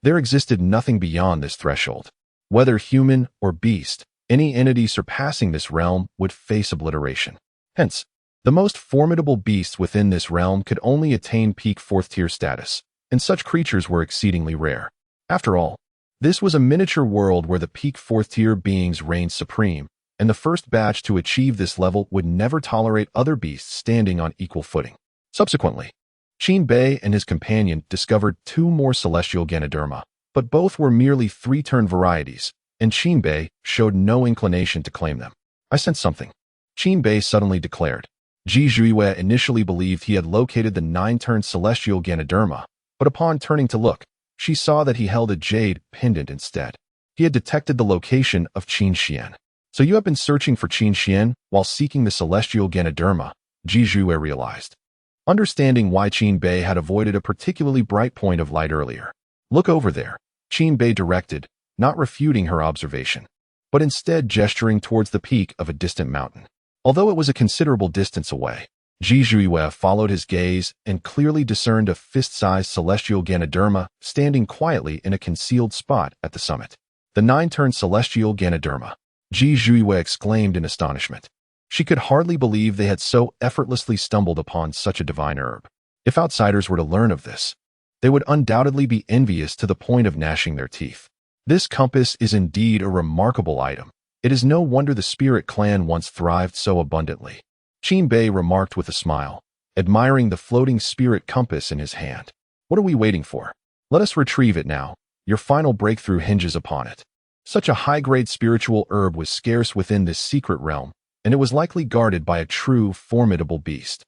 S1: There existed nothing beyond this threshold. Whether human or beast, any entity surpassing this realm would face obliteration. Hence, the most formidable beasts within this realm could only attain peak 4th-tier status, and such creatures were exceedingly rare. After all, this was a miniature world where the peak 4th-tier beings reigned supreme, and the first batch to achieve this level would never tolerate other beasts standing on equal footing. Subsequently, Qin Bei and his companion discovered 2 more celestial Ganoderma, but both were merely 3-turned varieties, and Qin Bei showed no inclination to claim them. I sense something, Qin Bei suddenly declared. Ji Zhuiyue initially believed he had located the 9-turned celestial Ganoderma, but upon turning to look, she saw that he held a jade pendant instead. He had detected the location of Qin Xian. So you have been searching for Qin Xian while seeking the celestial Ganoderma, Ji Zhuiyue realized, understanding why Qin Bei had avoided a particularly bright point of light earlier. Look over there, Qin Bei directed, not refuting her observation, but instead gesturing towards the peak of a distant mountain. Although it was a considerable distance away, Ji Zhuiyue followed his gaze and clearly discerned a fist-sized celestial Ganoderma standing quietly in a concealed spot at the summit. The 9-turned celestial Ganoderma, Ji Zhuiyue exclaimed in astonishment. She could hardly believe they had so effortlessly stumbled upon such a divine herb. If outsiders were to learn of this, they would undoubtedly be envious to the point of gnashing their teeth. This compass is indeed a remarkable item. It is no wonder the spirit clan once thrived so abundantly, Qin Bei remarked with a smile, admiring the floating spirit compass in his hand. What are we waiting for? Let us retrieve it now. Your final breakthrough hinges upon it. Such a high-grade spiritual herb was scarce within this secret realm, and it was likely guarded by a true, formidable beast.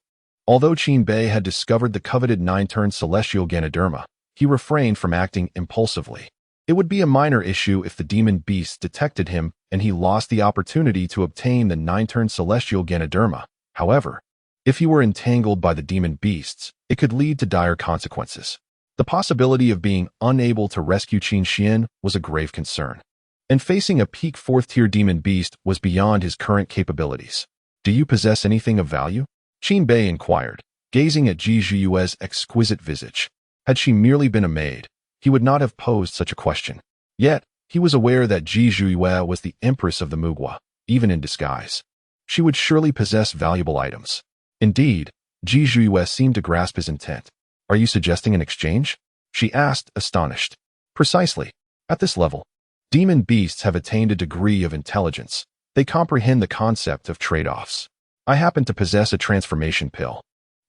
S1: Although Qin Bei had discovered the coveted 9-turn celestial Ganoderma, he refrained from acting impulsively. It would be a minor issue if the demon beast detected him and he lost the opportunity to obtain the 9-turn celestial Ganoderma. However, if he were entangled by the demon beasts, it could lead to dire consequences. The possibility of being unable to rescue Qin Xian was a grave concern, and facing a peak 4th-tier demon beast was beyond his current capabilities. Do you possess anything of value? Qin Bei inquired, gazing at Ji Zhiyue's exquisite visage. Had she merely been a maid, he would not have posed such a question. Yet, he was aware that Ji Zhiyue was the Empress of the Mugwa, even in disguise. She would surely possess valuable items. Indeed, Ji Zhiyue seemed to grasp his intent. Are you suggesting an exchange? She asked, astonished. Precisely. At this level, demon beasts have attained a degree of intelligence. They comprehend the concept of trade-offs. I happen to possess a transformation pill,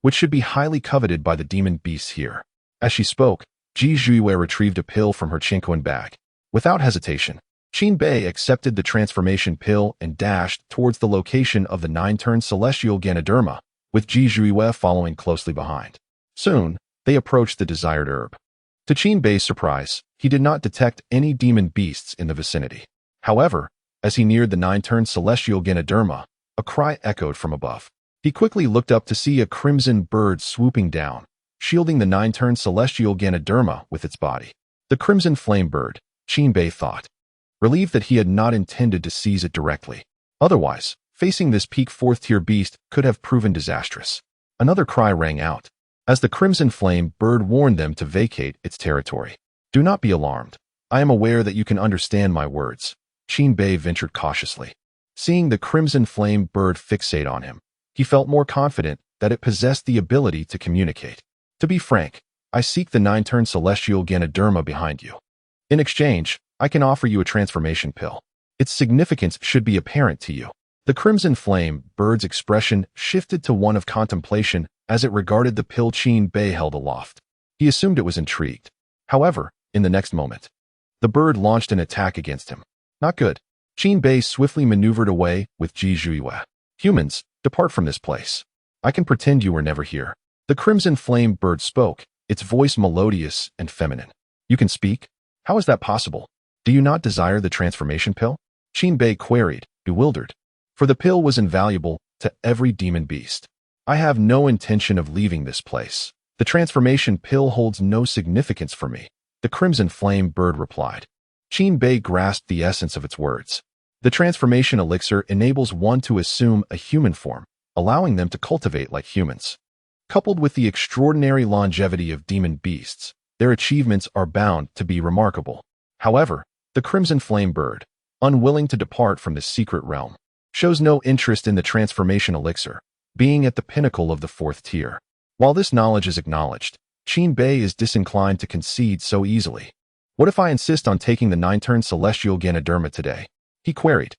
S1: which should be highly coveted by the demon beasts here. As she spoke, Ji Zhiyue retrieved a pill from her chinquan bag. Without hesitation, Qin Bei accepted the transformation pill and dashed towards the location of the 9-turn celestial Ganoderma, with Ji Zhiyue following closely behind. Soon, they approached the desired herb. To Qin Bei's surprise, he did not detect any demon beasts in the vicinity. However, as he neared the 9-turn celestial Ganoderma, a cry echoed from above. He quickly looked up to see a crimson bird swooping down, shielding the 9-turn celestial Ganoderma with its body. The crimson flame bird, Qin Bei thought, relieved that he had not intended to seize it directly. Otherwise, facing this peak 4th-tier beast could have proven disastrous. Another cry rang out, as the crimson flame bird warned them to vacate its territory. Do not be alarmed. I am aware that you can understand my words, Qin Bei ventured cautiously. Seeing the crimson flame bird fixate on him, he felt more confident that it possessed the ability to communicate. To be frank, I seek the 9-turn celestial Ganoderma behind you. In exchange, I can offer you a transformation pill. Its significance should be apparent to you. The crimson flame bird's expression shifted to one of contemplation as it regarded the pill Qin Bei held aloft. He assumed it was intrigued. However, in the next moment, the bird launched an attack against him. Not good. Qin Bei swiftly maneuvered away with Ji Zhiyue. Humans, depart from this place. I can pretend you were never here. The crimson flame bird spoke, its voice melodious and feminine. You can speak? How is that possible? Do you not desire the transformation pill? Qin Bei queried, bewildered. For the pill was invaluable to every demon beast. I have no intention of leaving this place. The transformation pill holds no significance for me, the crimson flame bird replied. Qin Bei grasped the essence of its words. The transformation elixir enables one to assume a human form, allowing them to cultivate like humans. Coupled with the extraordinary longevity of demon beasts, their achievements are bound to be remarkable. However, the crimson flame bird, unwilling to depart from this secret realm, shows no interest in the transformation elixir, being at the pinnacle of the 4th tier. While this knowledge is acknowledged, Qin Bei is disinclined to concede so easily. What if I insist on taking the 9-turn celestial Ganoderma today? He queried.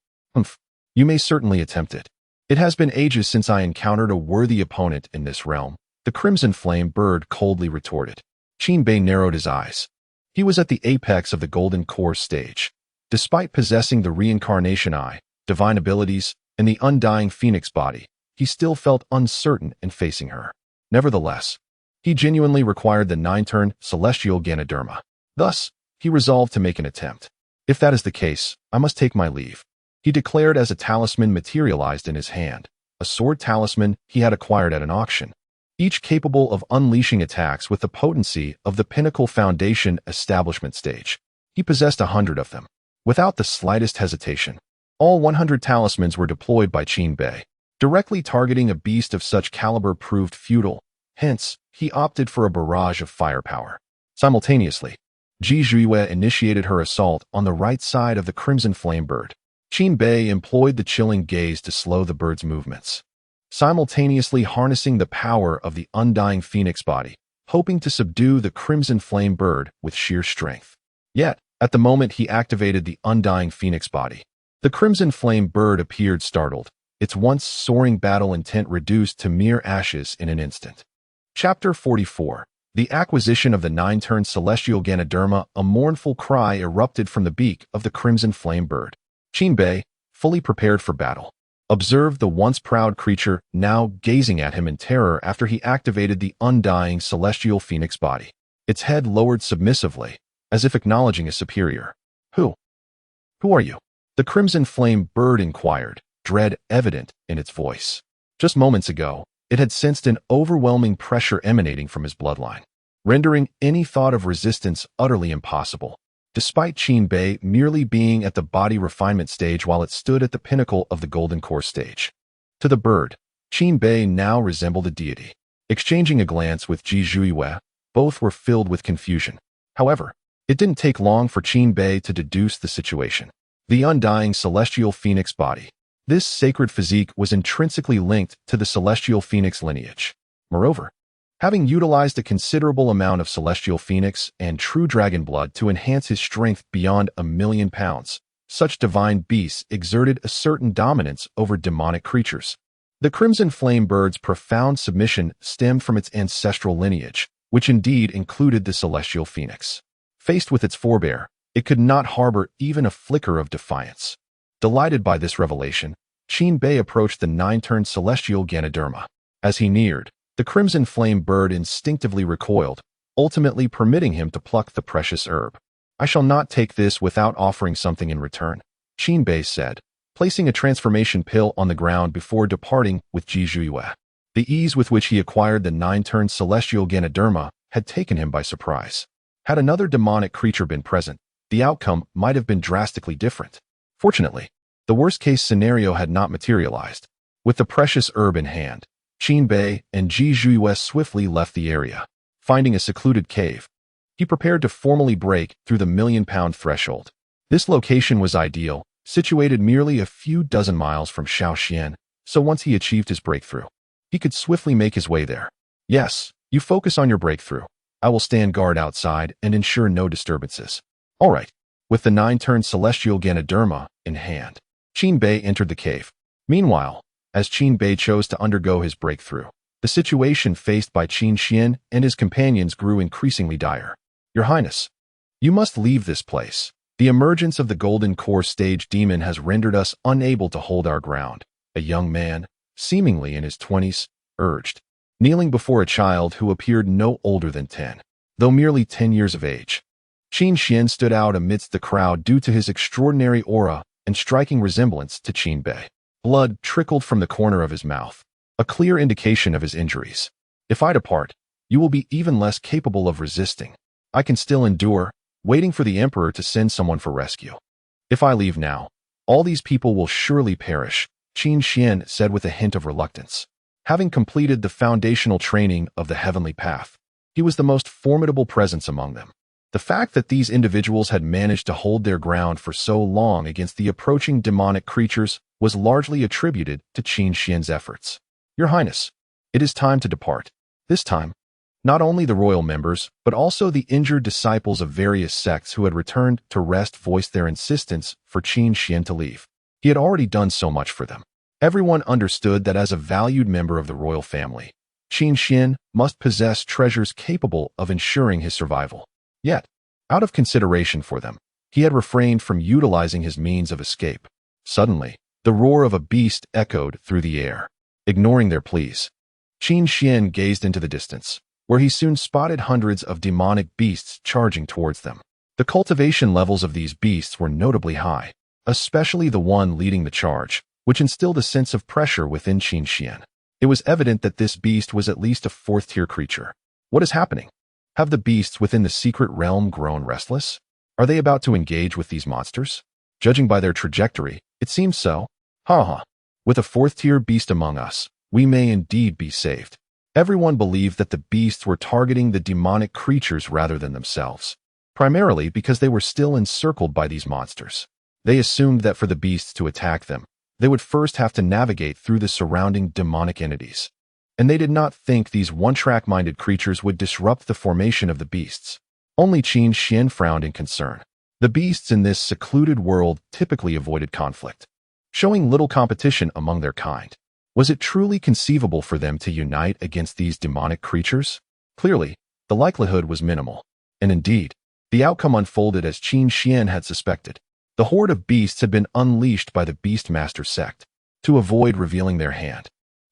S1: You may certainly attempt it. It has been ages since I encountered a worthy opponent in this realm, the crimson flame bird coldly retorted. Qin Bei narrowed his eyes. He was at the apex of the golden core stage. Despite possessing the reincarnation eye, divine abilities, and the undying phoenix body, he still felt uncertain in facing her. Nevertheless, he genuinely required the 9-turn celestial Ganoderma. Thus, he resolved to make an attempt. If that is the case, I must take my leave, he declared as a talisman materialized in his hand, a sword talisman he had acquired at an auction, each capable of unleashing attacks with the potency of the pinnacle foundation establishment stage. He possessed 100 of them. Without the slightest hesitation, all 100 talismans were deployed by Qin Bei. Directly targeting a beast of such caliber proved futile, hence, he opted for a barrage of firepower. Simultaneously, Ji Zhiyue initiated her assault on the right side of the crimson flame bird. Qin Bei employed the chilling gaze to slow the bird's movements, simultaneously harnessing the power of the undying phoenix body, hoping to subdue the crimson flame bird with sheer strength. Yet, at the moment he activated the undying phoenix body, the crimson flame bird appeared startled, its once soaring battle intent reduced to mere ashes in an instant. Chapter 44. The acquisition of the 9-turn celestial Ganoderma. A mournful cry erupted from the beak of the crimson flame bird. Qinbei, fully prepared for battle, observed the once proud creature now gazing at him in terror after he activated the undying celestial phoenix body. Its head lowered submissively, as if acknowledging a superior. Who are you? The crimson flame bird inquired, dread evident in its voice. Just moments ago, it had sensed an overwhelming pressure emanating from his bloodline, rendering any thought of resistance utterly impossible, despite Qinbei merely being at the body refinement stage while it stood at the pinnacle of the golden core stage. To the bird, Qinbei now resembled a deity. Exchanging a glance with Ji Zhuiyue, both were filled with confusion. However, it didn't take long for Qinbei to deduce the situation. The undying celestial phoenix body. This sacred physique was intrinsically linked to the celestial phoenix lineage. Moreover, having utilized a considerable amount of celestial phoenix and true dragon blood to enhance his strength beyond 1,000,000 pounds, such divine beasts exerted a certain dominance over demonic creatures. The crimson flame bird's profound submission stemmed from its ancestral lineage, which indeed included the celestial phoenix. Faced with its forebear, it could not harbor even a flicker of defiance. Delighted by this revelation, Qinbei approached the 9-turn celestial Ganoderma. As he neared, the crimson flame bird instinctively recoiled, ultimately permitting him to pluck the precious herb. I shall not take this without offering something in return, Qinbei said, placing a transformation pill on the ground before departing with Ji Zhuiyue. The ease with which he acquired the 9-turn celestial Ganoderma had taken him by surprise. Had another demonic creature been present, the outcome might have been drastically different. Fortunately, the worst-case scenario had not materialized. With the precious herb in hand, Qinbei and Ji Zhuiyue swiftly left the area. Finding a secluded cave, he prepared to formally break through the 1,000,000-pound threshold. This location was ideal, situated merely a few dozen miles from Shaoxian, so once he achieved his breakthrough, he could swiftly make his way there. Yes, you focus on your breakthrough. I will stand guard outside and ensure no disturbances. All right. With the 9-turn celestial Ganoderma in hand, Qinbei entered the cave. Meanwhile, as Qinbei chose to undergo his breakthrough, the situation faced by Qin Xian and his companions grew increasingly dire. Your Highness, you must leave this place. The emergence of the golden core stage demon has rendered us unable to hold our ground, a young man, seemingly in his 20s, urged, kneeling before a child who appeared no older than 10, though merely 10 years of age. Qin Xian stood out amidst the crowd due to his extraordinary aura and striking resemblance to Qinbei. Blood trickled from the corner of his mouth, a clear indication of his injuries. If I depart, you will be even less capable of resisting. I can still endure, waiting for the Emperor to send someone for rescue. If I leave now, all these people will surely perish, Qin Xian said with a hint of reluctance. Having completed the foundational training of the heavenly path, he was the most formidable presence among them. The fact that these individuals had managed to hold their ground for so long against the approaching demonic creatures was largely attributed to Qin Xian's efforts. Your Highness, it is time to depart. This time, not only the royal members, but also the injured disciples of various sects who had returned to rest voiced their insistence for Qin Xian to leave. He had already done so much for them. Everyone understood that as a valued member of the royal family, Qin Xian must possess treasures capable of ensuring his survival. Yet, out of consideration for them, he had refrained from utilizing his means of escape. Suddenly, the roar of a beast echoed through the air. Ignoring their pleas, Qin Xian gazed into the distance, where he soon spotted hundreds of demonic beasts charging towards them. The cultivation levels of these beasts were notably high, especially the one leading the charge, which instilled a sense of pressure within Qin Xian. It was evident that this beast was at least a 4th-tier creature. What is happening? Have the beasts within the secret realm grown restless? Are they about to engage with these monsters? Judging by their trajectory, it seems so. With a 4th-tier beast among us, we may indeed be saved. Everyone believed that the beasts were targeting the demonic creatures rather than themselves, primarily because they were still encircled by these monsters. They assumed that for the beasts to attack them, they would first have to navigate through the surrounding demonic entities. And they did not think these one-track-minded creatures would disrupt the formation of the beasts. Only Qin Xian frowned in concern. The beasts in this secluded world typically avoided conflict. showing little competition among their kind. Was it truly conceivable for them to unite against these demonic creatures? Clearly, the likelihood was minimal. And indeed, the outcome unfolded as Qin Xian had suspected. The horde of beasts had been unleashed by the Beastmaster sect to avoid revealing their hand.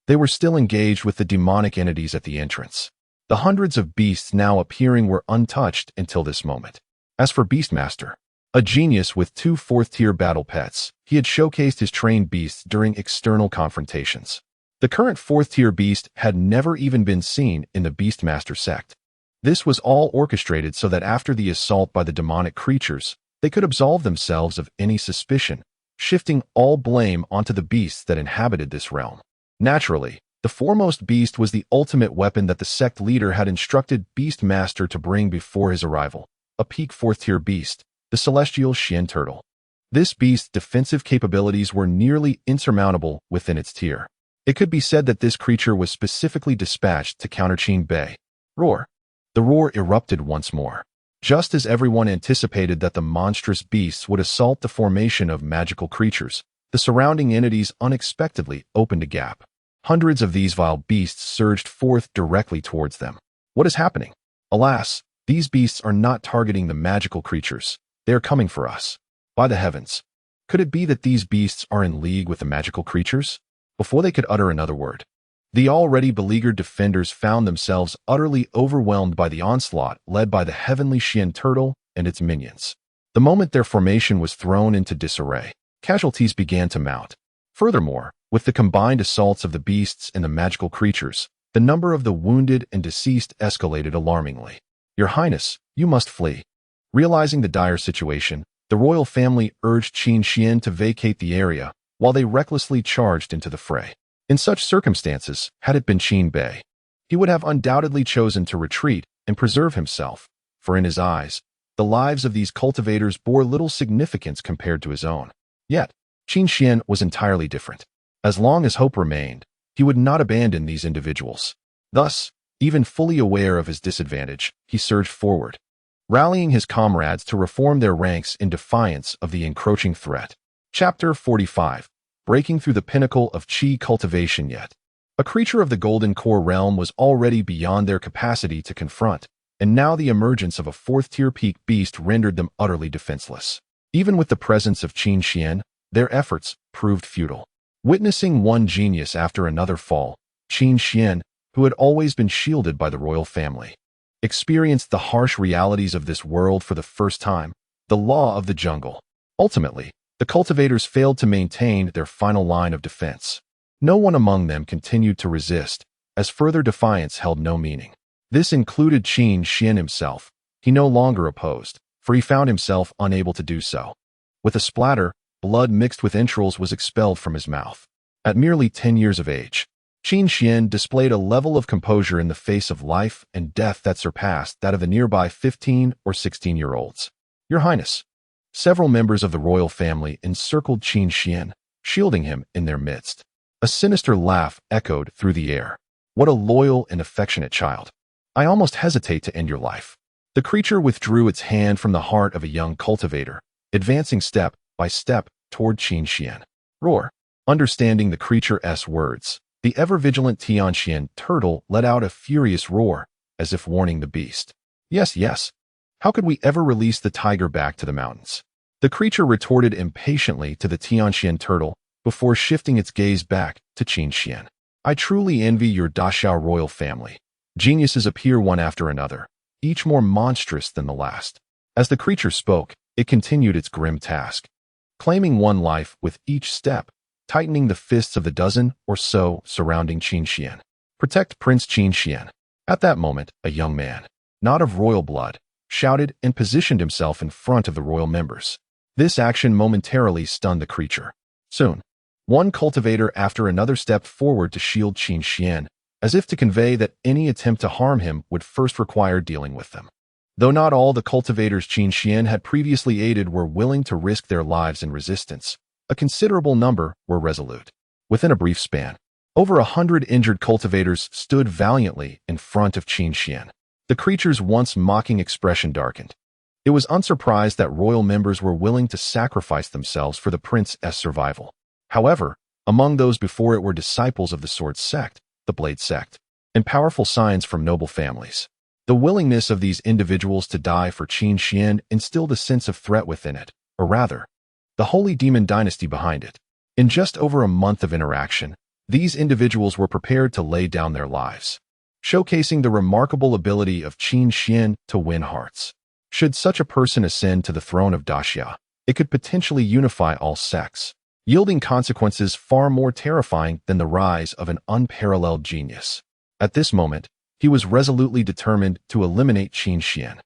S1: They were still engaged with the demonic entities at the entrance. The hundreds of beasts now appearing were untouched until this moment. As for Beastmaster, a genius with 2 4th-tier battle pets, he had showcased his trained beasts during external confrontations. The current 4th-tier beast had never even been seen in the Beastmaster sect. This was all orchestrated so that after the assault by the demonic creatures, they could absolve themselves of any suspicion, shifting all blame onto the beasts that inhabited this realm. Naturally, the foremost beast was the ultimate weapon that the sect leader had instructed Beastmaster to bring before his arrival, a peak 4th-tier beast, the Celestial Xian Turtle. This beast's defensive capabilities were nearly insurmountable within its tier. It could be said that this creature was specifically dispatched to counter Qin Bei. Roar. The roar erupted once more. Just as everyone anticipated that the monstrous beasts would assault the formation of magical creatures, the surrounding entities unexpectedly opened a gap. Hundreds of these vile beasts surged forth directly towards them. What is happening? Alas, these beasts are not targeting the magical creatures. They are coming for us. By the heavens. Could it be that these beasts are in league with the magical creatures? Before they could utter another word, the already beleaguered defenders found themselves utterly overwhelmed by the onslaught led by the heavenly Xian Turtle and its minions. The moment their formation was thrown into disarray, casualties began to mount. Furthermore, with the combined assaults of the beasts and the magical creatures, the number of the wounded and deceased escalated alarmingly. Your Highness, you must flee. Realizing the dire situation, the royal family urged Qin Xian to vacate the area while they recklessly charged into the fray. In such circumstances, had it been Qin Bei, he would have undoubtedly chosen to retreat and preserve himself, for in his eyes, the lives of these cultivators bore little significance compared to his own. Yet, Qin Xian was entirely different. As long as hope remained, he would not abandon these individuals. Thus, even fully aware of his disadvantage, he surged forward, rallying his comrades to reform their ranks in defiance of the encroaching threat. Chapter 45. Breaking through the pinnacle of Qi cultivation yet. A creature of the Golden Core realm was already beyond their capacity to confront, and now the emergence of a 4th-tier peak beast rendered them utterly defenseless. Even with the presence of Qin Xian, their efforts proved futile. Witnessing one genius after another fall, Qin Xian, who had always been shielded by the royal family, experienced the harsh realities of this world for the first time, the law of the jungle. Ultimately, the cultivators failed to maintain their final line of defense. No one among them continued to resist, as further defiance held no meaning. This included Qin Xian himself. He no longer opposed, for he found himself unable to do so. With a splatter, blood mixed with entrails was expelled from his mouth. At merely 10 years of age, Qin Xian displayed a level of composure in the face of life and death that surpassed that of the nearby 15 or 16-year-olds. Your Highness. Several members of the royal family encircled Qin Xian, shielding him in their midst. A sinister laugh echoed through the air. What a loyal and affectionate child. I almost hesitate to end your life. The creature withdrew its hand from the heart of a young cultivator, advancing step by step toward Qin Xian. Roar. Understanding the creature's words, the ever-vigilant Tianxian turtle let out a furious roar, as if warning the beast. Yes, yes. How could we ever release the tiger back to the mountains? The creature retorted impatiently to the Tianxian turtle before shifting its gaze back to Qin Xian. I truly envy your Dashao royal family. Geniuses appear one after another, each more monstrous than the last. As the creature spoke, it continued its grim task, claiming one life with each step, tightening the fists of the dozen or so surrounding Qin Xian. Protect Prince Qin Xian. At that moment, a young man, not of royal blood, shouted and positioned himself in front of the royal members. This action momentarily stunned the creature. Soon, one cultivator after another stepped forward to shield Qin Xian, as if to convey that any attempt to harm him would first require dealing with them. Though not all the cultivators Qin Xian had previously aided were willing to risk their lives in resistance, a considerable number were resolute. Within a brief span, over 100 injured cultivators stood valiantly in front of Qin Xian. The creature's once mocking expression darkened. It was unsurprised that royal members were willing to sacrifice themselves for the prince's survival. However, among those before it were disciples of the sword sect, the blade sect, and powerful signs from noble families. The willingness of these individuals to die for Qin Xian instilled a sense of threat within it, or rather, the holy demon dynasty behind it. In just over a month of interaction, these individuals were prepared to lay down their lives, showcasing the remarkable ability of Qin Xian to win hearts. Should such a person ascend to the throne of Daxia, it could potentially unify all sects, yielding consequences far more terrifying than the rise of an unparalleled genius. At this moment, he was resolutely determined to eliminate Qin Xian.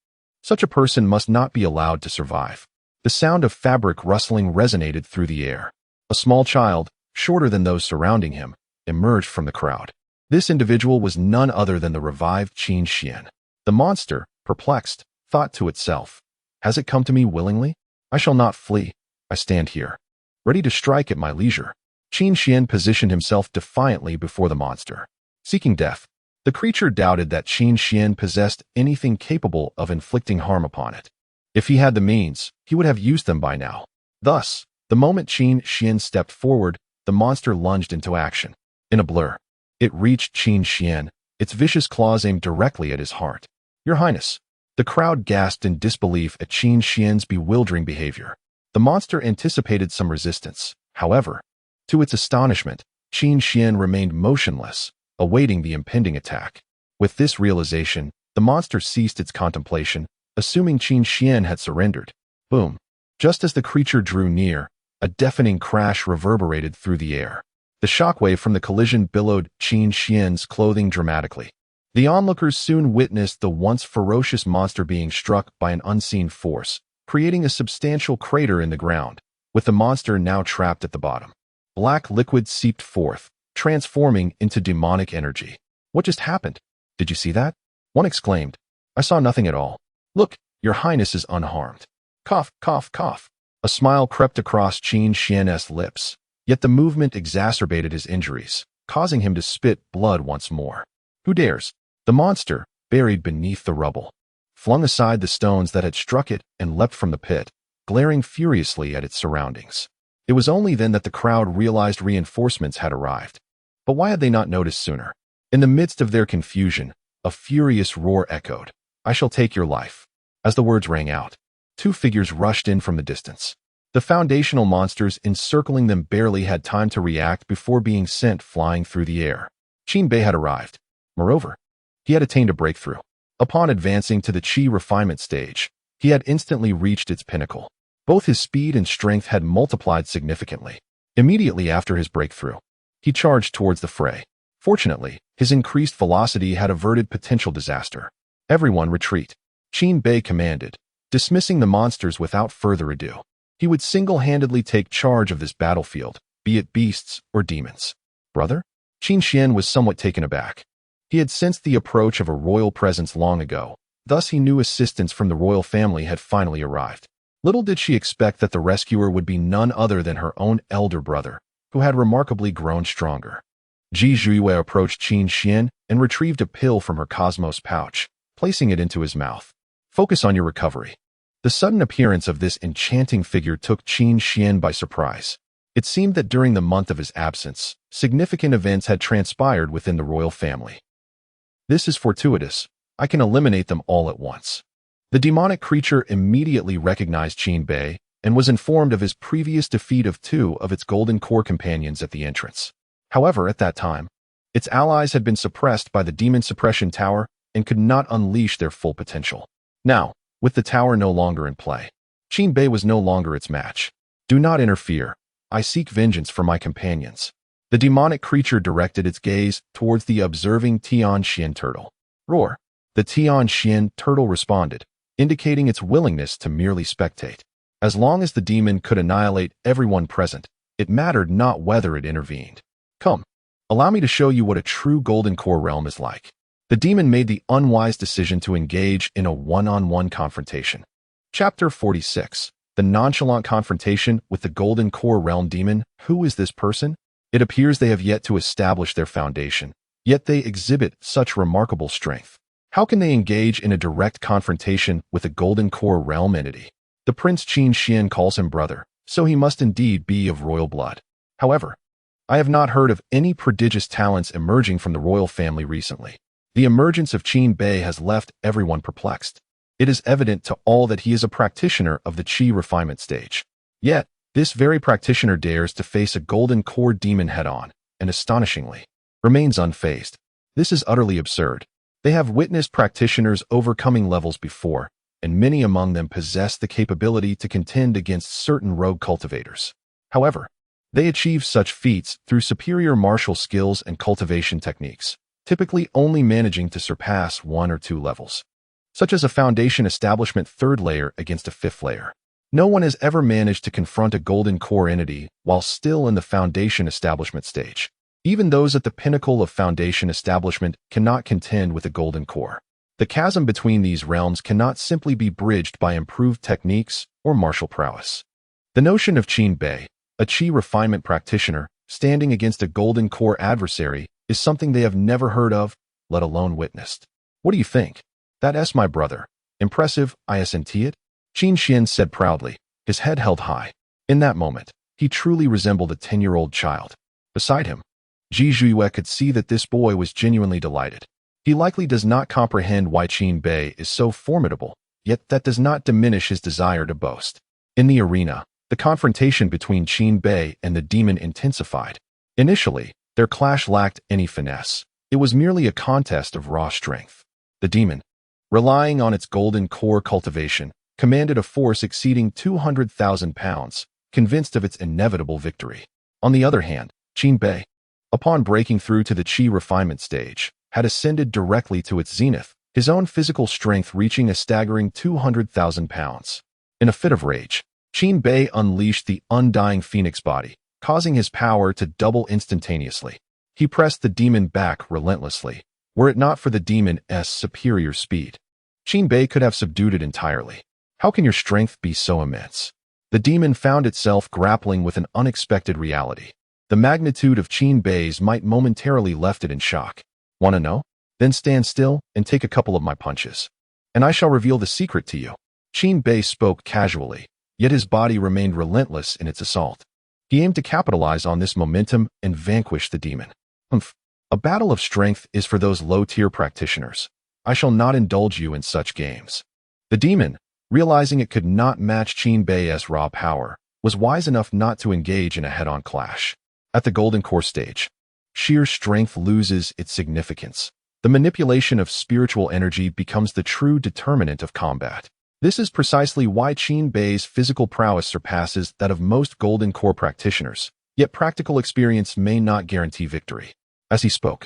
S1: Such a person must not be allowed to survive. The sound of fabric rustling resonated through the air. A small child, shorter than those surrounding him, emerged from the crowd. This individual was none other than the revived Qin Xian. The monster, perplexed, thought to itself, "Has it come to me willingly? I shall not flee. I stand here, ready to strike at my leisure." Qin Xian positioned himself defiantly before the monster, seeking death. The creature doubted that Qin Xian possessed anything capable of inflicting harm upon it. If he had the means, he would have used them by now. Thus, the moment Qin Xian stepped forward, the monster lunged into action. In a blur, it reached Qin Xian, its vicious claws aimed directly at his heart. "Your Highness." The crowd gasped in disbelief at Qin Xian's bewildering behavior. The monster anticipated some resistance. However, to its astonishment, Qin Xian remained motionless, awaiting the impending attack. With this realization, the monster ceased its contemplation, assuming Qin Xian had surrendered. Boom! Just as the creature drew near, a deafening crash reverberated through the air. The shockwave from the collision billowed Qin Xian's clothing dramatically. The onlookers soon witnessed the once ferocious monster being struck by an unseen force, creating a substantial crater in the ground, with the monster now trapped at the bottom. Black liquid seeped forth, transforming into demonic energy. "What just happened? Did you see that?" one exclaimed. "I saw nothing at all. Look, your Highness is unharmed." Cough, cough, cough. A smile crept across Qin Xian's lips, yet the movement exacerbated his injuries, causing him to spit blood once more. "Who dares?" The monster, buried beneath the rubble, flung aside the stones that had struck it and leapt from the pit, glaring furiously at its surroundings. It was only then that the crowd realized reinforcements had arrived. But why had they not noticed sooner? In the midst of their confusion, a furious roar echoed. "I shall take your life." As the words rang out, two figures rushed in from the distance. The foundational monsters encircling them barely had time to react before being sent flying through the air. Qin Bei had arrived. Moreover, he had attained a breakthrough. Upon advancing to the Qi refinement stage, he had instantly reached its pinnacle. Both his speed and strength had multiplied significantly. Immediately after his breakthrough, he charged towards the fray. Fortunately, his increased velocity had averted potential disaster. "Everyone retreat," Qin Bei commanded, dismissing the monsters without further ado. He would single-handedly take charge of this battlefield, be it beasts or demons. "Brother?" Qin Xian was somewhat taken aback. He had sensed the approach of a royal presence long ago, thus he knew assistance from the royal family had finally arrived. Little did she expect that the rescuer would be none other than her own elder brother, who had remarkably grown stronger. Ji Zhuiyue approached Qin Xian and retrieved a pill from her cosmos pouch, placing it into his mouth. "Focus on your recovery." The sudden appearance of this enchanting figure took Qin Xian by surprise. It seemed that during the month of his absence, significant events had transpired within the royal family. "This is fortuitous. I can eliminate them all at once." The demonic creature immediately recognized Qin Bei and was informed of his previous defeat of two of its golden core companions at the entrance. However, at that time, its allies had been suppressed by the demon suppression tower and could not unleash their full potential. Now, with the tower no longer in play, Qin Bei was no longer its match. "Do not interfere. I seek vengeance for my companions." The demonic creature directed its gaze towards the observing Tian Xian turtle. "Roar." The Tian Xian turtle responded, indicating its willingness to merely spectate. As long as the demon could annihilate everyone present, it mattered not whether it intervened. "Come, allow me to show you what a true golden core realm is like." The demon made the unwise decision to engage in a one-on-one confrontation. Chapter 46. The nonchalant confrontation with the golden core realm demon. Who is this person? It appears they have yet to establish their foundation, yet they exhibit such remarkable strength. How can they engage in a direct confrontation with a golden core realm entity? The Prince Qin Xian calls him brother, so he must indeed be of royal blood. However, I have not heard of any prodigious talents emerging from the royal family recently. The emergence of Qin Bei has left everyone perplexed. It is evident to all that he is a practitioner of the Qi refinement stage. Yet, this very practitioner dares to face a golden core demon head-on, and astonishingly, remains unfazed. This is utterly absurd. They have witnessed practitioners overcoming levels before, and many among them possess the capability to contend against certain rogue cultivators. However, they achieve such feats through superior martial skills and cultivation techniques, typically only managing to surpass 1 or 2 levels, such as a foundation establishment 3rd layer against a 5th layer. No one has ever managed to confront a golden core entity while still in the foundation establishment stage. Even those at the pinnacle of foundation establishment cannot contend with a golden core. The chasm between these realms cannot simply be bridged by improved techniques or martial prowess. The notion of Qin Bei, a Qi refinement practitioner, standing against a golden core adversary is something they have never heard of, let alone witnessed. What do you think? That's my brother. Impressive, isn't it? Qin Xian said proudly, his head held high. In that moment, he truly resembled a 10-year-old child. Beside him, Ji Zhuiyue could see that this boy was genuinely delighted. He likely does not comprehend why Qin Bei is so formidable, yet that does not diminish his desire to boast. In the arena, the confrontation between Qin Bei and the demon intensified. Initially, their clash lacked any finesse. It was merely a contest of raw strength. The demon, relying on its golden core cultivation, commanded a force exceeding 200,000 pounds, convinced of its inevitable victory. On the other hand, Qin Bei, upon breaking through to the Qi refinement stage, had ascended directly to its zenith, his own physical strength reaching a staggering 200,000 pounds. In a fit of rage, Qin Bei unleashed the undying Phoenix Body, causing his power to double instantaneously. He pressed the demon back relentlessly. Were it not for the demon's superior speed, Qin Bei could have subdued it entirely. How can your strength be so immense? The demon found itself grappling with an unexpected reality. The magnitude of Qin Bei's might momentarily left it in shock. Want to know? Then stand still and take a couple of my punches, and I shall reveal the secret to you. Qin Bei spoke casually, yet his body remained relentless in its assault. He aimed to capitalize on this momentum and vanquish the demon. A battle of strength is for those low-tier practitioners. I shall not indulge you in such games. The demon, realizing it could not match Qin Bei's raw power, was wise enough not to engage in a head-on clash. At the Golden Core stage, sheer strength loses its significance. The manipulation of spiritual energy becomes the true determinant of combat. This is precisely why Qin Bei's physical prowess surpasses that of most Golden Core practitioners, yet practical experience may not guarantee victory. As he spoke,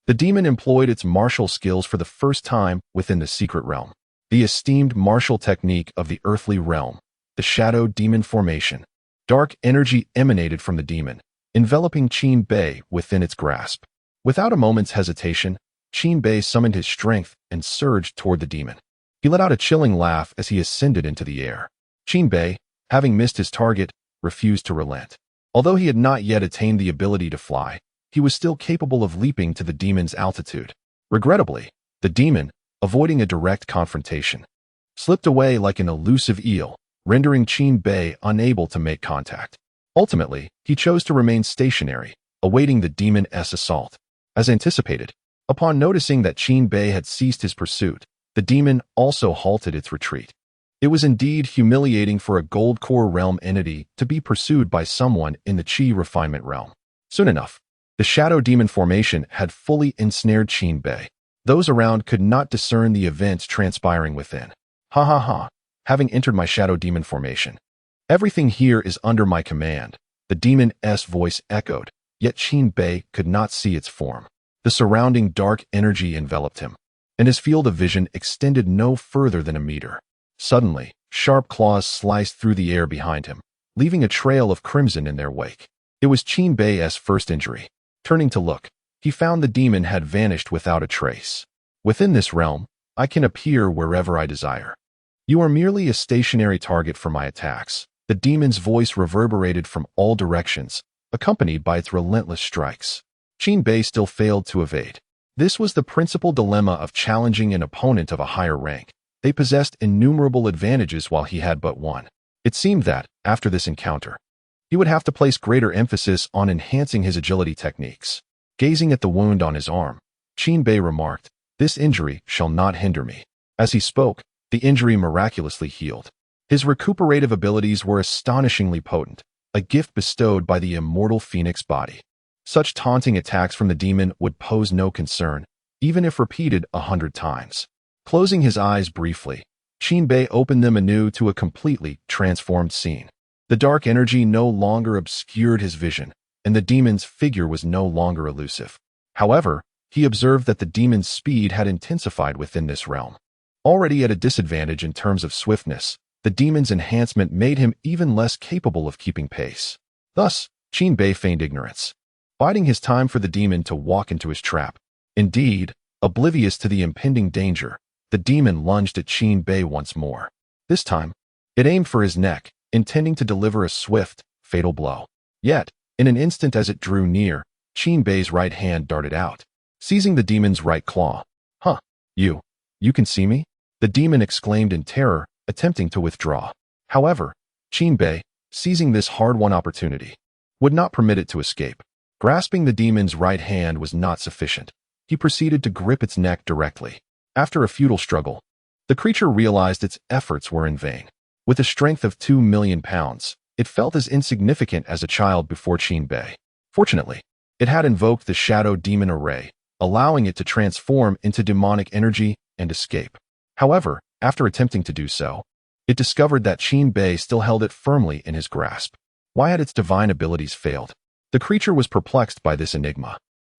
S1: the demon employed its martial skills for the first time within the secret realm. The esteemed martial technique of the earthly realm, the shadow demon formation. Dark energy emanated from the demon, enveloping Qin Bei within its grasp. Without a moment's hesitation, Qin Bei summoned his strength and surged toward the demon. He let out a chilling laugh as he ascended into the air. Qin Bei, having missed his target, refused to relent. Although he had not yet attained the ability to fly, he was still capable of leaping to the demon's altitude. Regrettably, the demon, avoiding a direct confrontation, slipped away like an elusive eel, rendering Qin Bei unable to make contact. Ultimately, he chose to remain stationary, awaiting the demon's assault. As anticipated, upon noticing that Qin Bei had ceased his pursuit, the demon also halted its retreat. It was indeed humiliating for a Gold Core realm entity to be pursued by someone in the Qi refinement realm. Soon enough, the shadow demon formation had fully ensnared Qin Bei. Those around could not discern the events transpiring within. Ha ha ha, having entered my shadow demon formation. Everything here is under my command, the demon's voice echoed, yet Qin Bei could not see its form. The surrounding dark energy enveloped him, and his field of vision extended no further than a meter. Suddenly, sharp claws sliced through the air behind him, leaving a trail of crimson in their wake. It was Qin Bei's first injury. Turning to look, he found the demon had vanished without a trace. Within this realm, I can appear wherever I desire. You are merely a stationary target for my attacks. The demon's voice reverberated from all directions, accompanied by its relentless strikes. Qin Bei still failed to evade. This was the principal dilemma of challenging an opponent of a higher rank. They possessed innumerable advantages while he had but one. It seemed that, after this encounter, he would have to place greater emphasis on enhancing his agility techniques. Gazing at the wound on his arm, Qin Bei remarked, "This injury shall not hinder me." As he spoke, the injury miraculously healed. His recuperative abilities were astonishingly potent, a gift bestowed by the Immortal Phoenix Body. Such taunting attacks from the demon would pose no concern, even if repeated 100 times. Closing his eyes briefly, Qin Bei opened them anew to a completely transformed scene. The dark energy no longer obscured his vision, and the demon's figure was no longer elusive. However, he observed that the demon's speed had intensified within this realm. Already at a disadvantage in terms of swiftness, the demon's enhancement made him even less capable of keeping pace. Thus, Qin Bei feigned ignorance, biding his time for the demon to walk into his trap. Indeed, oblivious to the impending danger, the demon lunged at Qin Bei once more. This time, it aimed for his neck, intending to deliver a swift, fatal blow. Yet, in an instant as it drew near, Qin Bei's right hand darted out, seizing the demon's right claw. "Huh, you can see me?" the demon exclaimed in terror, attempting to withdraw. However, Qin Bei, seizing this hard-won opportunity, would not permit it to escape. Grasping the demon's right hand was not sufficient. He proceeded to grip its neck directly. After a futile struggle, the creature realized its efforts were in vain. With a strength of 2 million pounds, it felt as insignificant as a child before Qin Bei. Fortunately, it had invoked the Shadow Demon Array, allowing it to transform into demonic energy and escape. However, after attempting to do so, it discovered that Qin Bei still held it firmly in his grasp. Why had its divine abilities failed? The creature was perplexed by this enigma,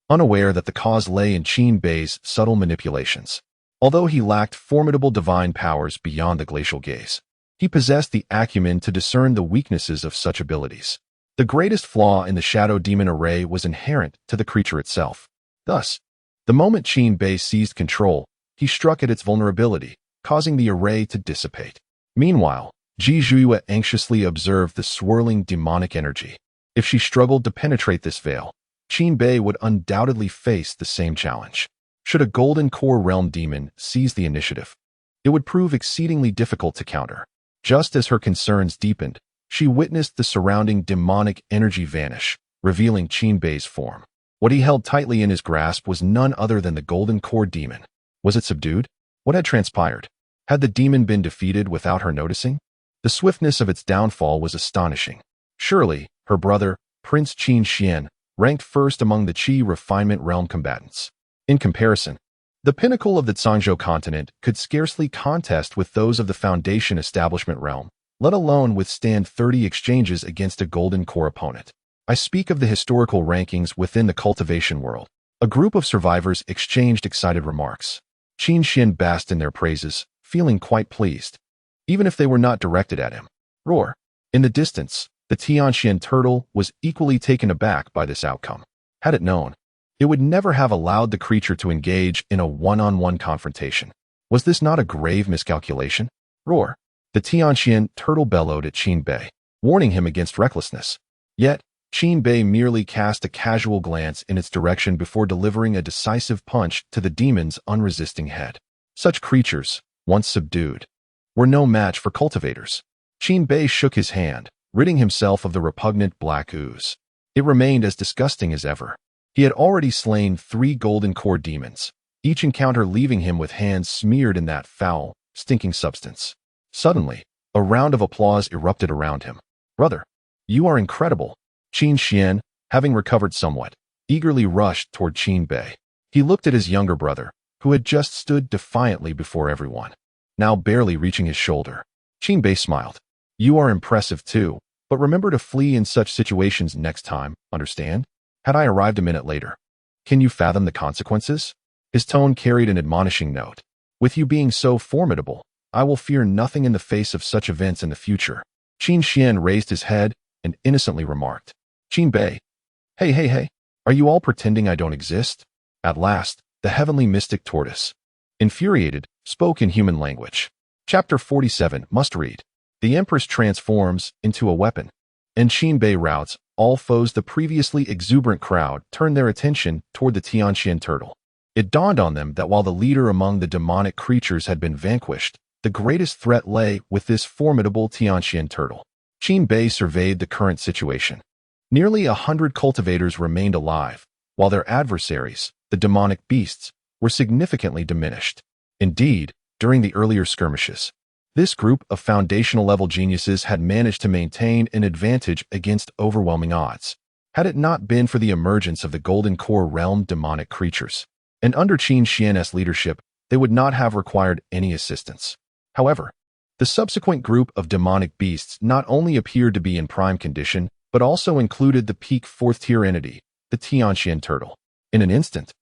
S1: unaware that the cause lay in Qin Bei's subtle manipulations. Although he lacked formidable divine powers beyond the glacial gaze, he possessed the acumen to discern the weaknesses of such abilities. The greatest flaw in the Shadow Demon Array was inherent to the creature itself. Thus, the moment Qin Bei seized control, he struck at its vulnerability, causing the array to dissipate. Meanwhile, Ji Zhuiyue anxiously observed the swirling demonic energy. If she struggled to penetrate this veil, Qin Bei would undoubtedly face the same challenge. Should a Golden Core Realm demon seize the initiative, it would prove exceedingly difficult to counter. Just as her concerns deepened, she witnessed the surrounding demonic energy vanish, revealing Qin Bei's form. What he held tightly in his grasp was none other than the Golden Core demon. Was it subdued? What had transpired? Had the demon been defeated without her noticing? The swiftness of its downfall was astonishing. Surely, her brother, Prince Qin Xian, ranked first among the Qi Refinement Realm combatants. In comparison, the pinnacle of the Zhangzhou continent could scarcely contest with those of the Foundation Establishment Realm, let alone withstand 30 exchanges against a Golden Core opponent. I speak of the historical rankings within the cultivation world. A group of survivors exchanged excited remarks. Qin Xian basked in their praises, feeling quite pleased, even if they were not directed at him. Roar. In the distance, the Tianxian turtle was equally taken aback by this outcome. Had it known, it would never have allowed the creature to engage in a one-on-one confrontation. Was this not a grave miscalculation? Roar. The Tianxian turtle bellowed at Qin Bei, warning him against recklessness. Yet, Qin Bei merely cast a casual glance in its direction before delivering a decisive punch to the demon's unresisting head. Such creatures, once subdued, were no match for cultivators. Qin Bei shook his hand, ridding himself of the repugnant black ooze. It remained as disgusting as ever. He had already slain 3 Golden Core demons, each encounter leaving him with hands smeared in that foul, stinking substance. Suddenly, a round of applause erupted around him. "Brother, you are incredible." Qin Xian, having recovered somewhat, eagerly rushed toward Qin Bei. He looked at his younger brother, who had just stood defiantly before everyone, now barely reaching his shoulder. Qin Bei smiled. "You are impressive too, but remember to flee in such situations next time, understand? Had I arrived a minute later, can you fathom the consequences?" His tone carried an admonishing note. "With you being so formidable, I will fear nothing in the face of such events in the future." Qin Xian raised his head and innocently remarked, "Qin Bei, hey, are you all pretending I don't exist?" At last, the heavenly mystic tortoise, infuriated, spoke in human language. Chapter 47 must read. The Empress transforms into a weapon, and Qin Bei routs all foes. The previously exuberant crowd turned their attention toward the Tianxian turtle. It dawned on them that while the leader among the demonic creatures had been vanquished, the greatest threat lay with this formidable Tianxian turtle. Qin Bei surveyed the current situation. Nearly 100 cultivators remained alive, while their adversaries, the demonic beasts, were significantly diminished. Indeed, during the earlier skirmishes, this group of foundational-level geniuses had managed to maintain an advantage against overwhelming odds. Had it not been for the emergence of the Golden Core realm demonic creatures, and under Qin Xian's leadership, they would not have required any assistance. However, the subsequent group of demonic beasts not only appeared to be in prime condition, but also included the peak fourth-tier entity, the Tianxian turtle. In an instant,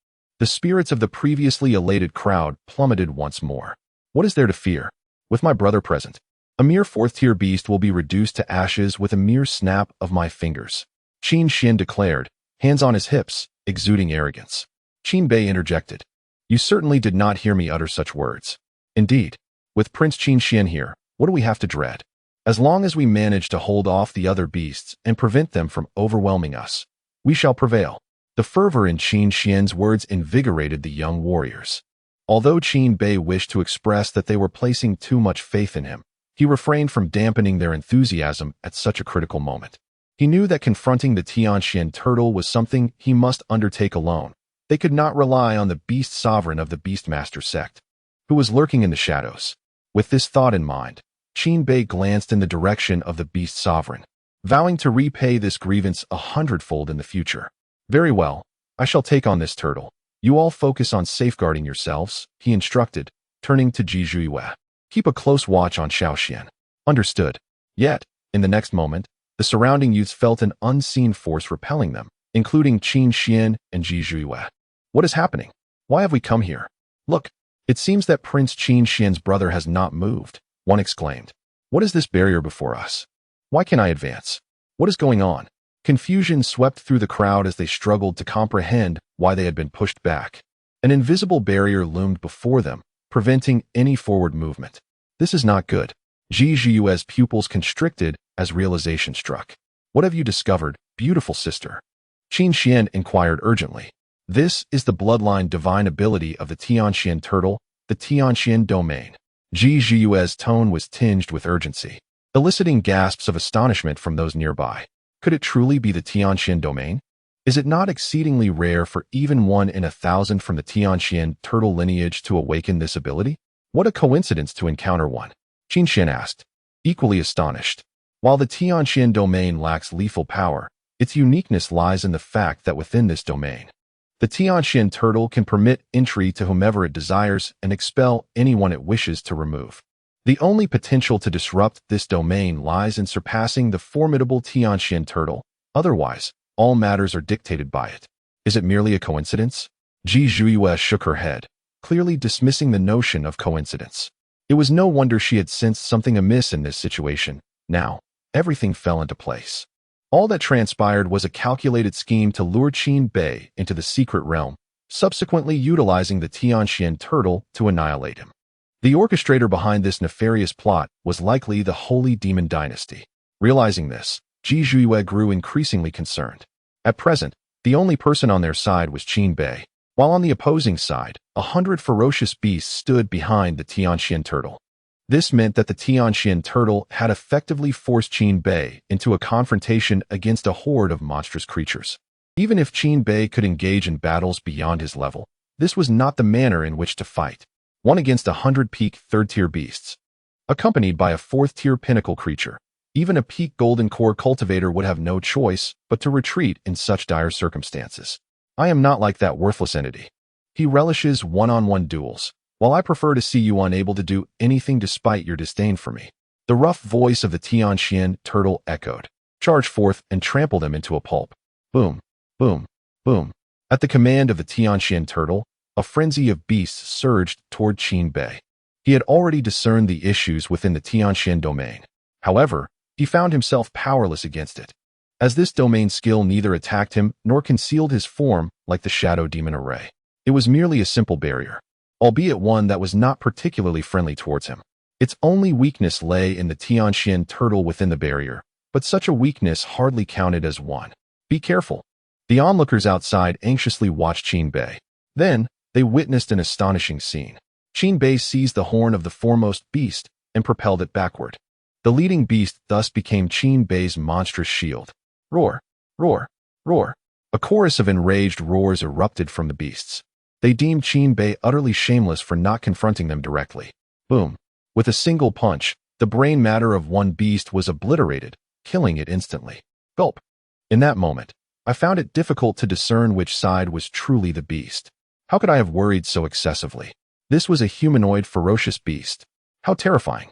S1: the spirits of the previously elated crowd plummeted once more. What is there to fear? With my brother present, a mere fourth-tier beast will be reduced to ashes with a mere snap of my fingers, Qin Xian declared, hands on his hips, exuding arrogance. Qin Bei interjected. You certainly did not hear me utter such words. Indeed, with Prince Qin Xian here, what do we have to dread? As long as we manage to hold off the other beasts and prevent them from overwhelming us, we shall prevail. The fervor in Qin Xian's words invigorated the young warriors. Although Qin Bei wished to express that they were placing too much faith in him, he refrained from dampening their enthusiasm at such a critical moment. He knew that confronting the Tianxian turtle was something he must undertake alone. They could not rely on the beast sovereign of the Beastmaster sect, who was lurking in the shadows. With this thought in mind, Qin Bei glanced in the direction of the beast sovereign, vowing to repay this grievance 100-fold in the future. Very well, I shall take on this turtle. You all focus on safeguarding yourselves, he instructed, turning to Ji Zhuiyue. Keep a close watch on Xiaoxian. Understood. Yet, in the next moment, the surrounding youths felt an unseen force repelling them, including Qin Xian and Ji Zhuiyue. What is happening? Why have we come here? Look, it seems that Prince Qin Xian's brother has not moved, one exclaimed. What is this barrier before us? Why can't I advance? What is going on? Confusion swept through the crowd as they struggled to comprehend why they had been pushed back. An invisible barrier loomed before them, preventing any forward movement. This is not good. Ji Zhuiyue's pupils constricted as realization struck. What have you discovered, beautiful sister? Qin Xian inquired urgently. This is the bloodline divine ability of the Tianxian turtle, the Tianxian domain. Ji Zhuiyue's tone was tinged with urgency, eliciting gasps of astonishment from those nearby. Could it truly be the Tianxian domain? Is it not exceedingly rare for even 1 in 1,000 from the Tianxian turtle lineage to awaken this ability? What a coincidence to encounter one, Qin Xian asked, equally astonished. While the Tianxian domain lacks lethal power, its uniqueness lies in the fact that within this domain, the Tianxian turtle can permit entry to whomever it desires and expel anyone it wishes to remove. The only potential to disrupt this domain lies in surpassing the formidable Tianxian turtle. Otherwise, all matters are dictated by it. Is it merely a coincidence? Ji Zhuiyue shook her head, clearly dismissing the notion of coincidence. It was no wonder she had sensed something amiss in this situation. Now, everything fell into place. All that transpired was a calculated scheme to lure Qin Bei into the secret realm, subsequently utilizing the Tianxian turtle to annihilate him. The orchestrator behind this nefarious plot was likely the Holy Demon Dynasty. Realizing this, Ji Zhuiyue grew increasingly concerned. At present, the only person on their side was Qin Bei, while on the opposing side, 100 ferocious beasts stood behind the Tianxian turtle. This meant that the Tianxian turtle had effectively forced Qin Bei into a confrontation against a horde of monstrous creatures. Even if Qin Bei could engage in battles beyond his level, this was not the manner in which to fight. 1 against 100 peak third-tier beasts, accompanied by a fourth-tier pinnacle creature. Even a peak golden core cultivator would have no choice but to retreat in such dire circumstances. I am not like that worthless entity. He relishes one-on-one duels, while I prefer to see you unable to do anything despite your disdain for me. The rough voice of the Tianxian turtle echoed. Charge forth and trample them into a pulp. Boom, boom, boom. At the command of the Tianxian turtle, a frenzy of beasts surged toward Qin Bei. He had already discerned the issues within the Tianxian domain. However, he found himself powerless against it, as this domain skill neither attacked him nor concealed his form like the shadow demon array. It was merely a simple barrier, albeit one that was not particularly friendly towards him. Its only weakness lay in the Tianxian turtle within the barrier, but such a weakness hardly counted as one. Be careful. The onlookers outside anxiously watched Qin Bei. Then, they witnessed an astonishing scene. Qin Bei seized the horn of the foremost beast and propelled it backward. The leading beast thus became Qin Bei's monstrous shield. Roar, roar, roar. A chorus of enraged roars erupted from the beasts. They deemed Qin Bei utterly shameless for not confronting them directly. Boom. With a single punch, the brain matter of one beast was obliterated, killing it instantly. Gulp. In that moment, I found it difficult to discern which side was truly the beast. How could I have worried so excessively? This was a humanoid, ferocious beast. How terrifying.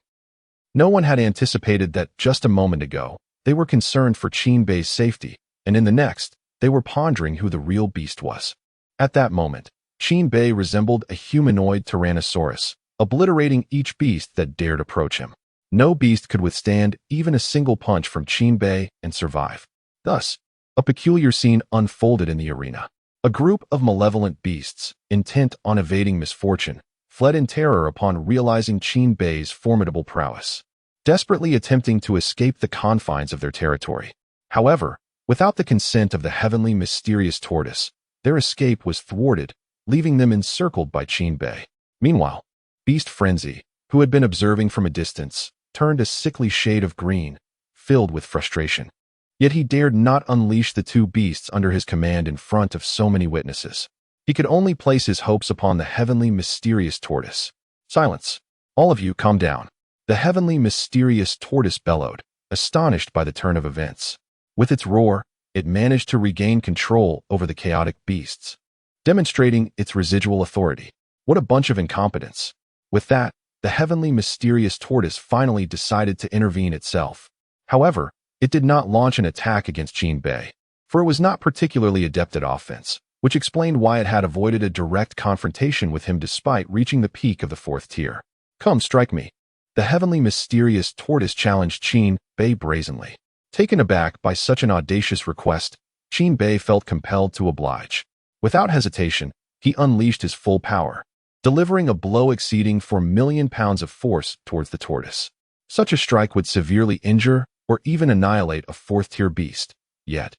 S1: No one had anticipated that just a moment ago, they were concerned for Qin Bei's safety, and in the next, they were pondering who the real beast was. At that moment, Qin Bei resembled a humanoid tyrannosaurus, obliterating each beast that dared approach him. No beast could withstand even a single punch from Qin Bei and survive. Thus, a peculiar scene unfolded in the arena. A group of malevolent beasts, intent on evading misfortune, fled in terror upon realizing Qin Bei's formidable prowess, desperately attempting to escape the confines of their territory. However, without the consent of the heavenly mysterious tortoise, their escape was thwarted, leaving them encircled by Qin Bei. Meanwhile, Beast Frenzy, who had been observing from a distance, turned a sickly shade of green, filled with frustration. Yet he dared not unleash the two beasts under his command in front of so many witnesses. He could only place his hopes upon the heavenly mysterious tortoise. Silence. All of you, calm down. The heavenly mysterious tortoise bellowed, astonished by the turn of events. With its roar, it managed to regain control over the chaotic beasts, demonstrating its residual authority. What a bunch of incompetence. With that, the heavenly mysterious tortoise finally decided to intervene itself. However, it did not launch an attack against Qin Bei, for it was not particularly adept at offense, which explained why it had avoided a direct confrontation with him despite reaching the peak of the 4th tier. Come, strike me. The heavenly mysterious tortoise challenged Qin Bei brazenly. Taken aback by such an audacious request, Qin Bei felt compelled to oblige. Without hesitation, he unleashed his full power, delivering a blow exceeding 4 million pounds of force towards the tortoise. Such a strike would severely injure or even annihilate a 4th-tier beast. Yet,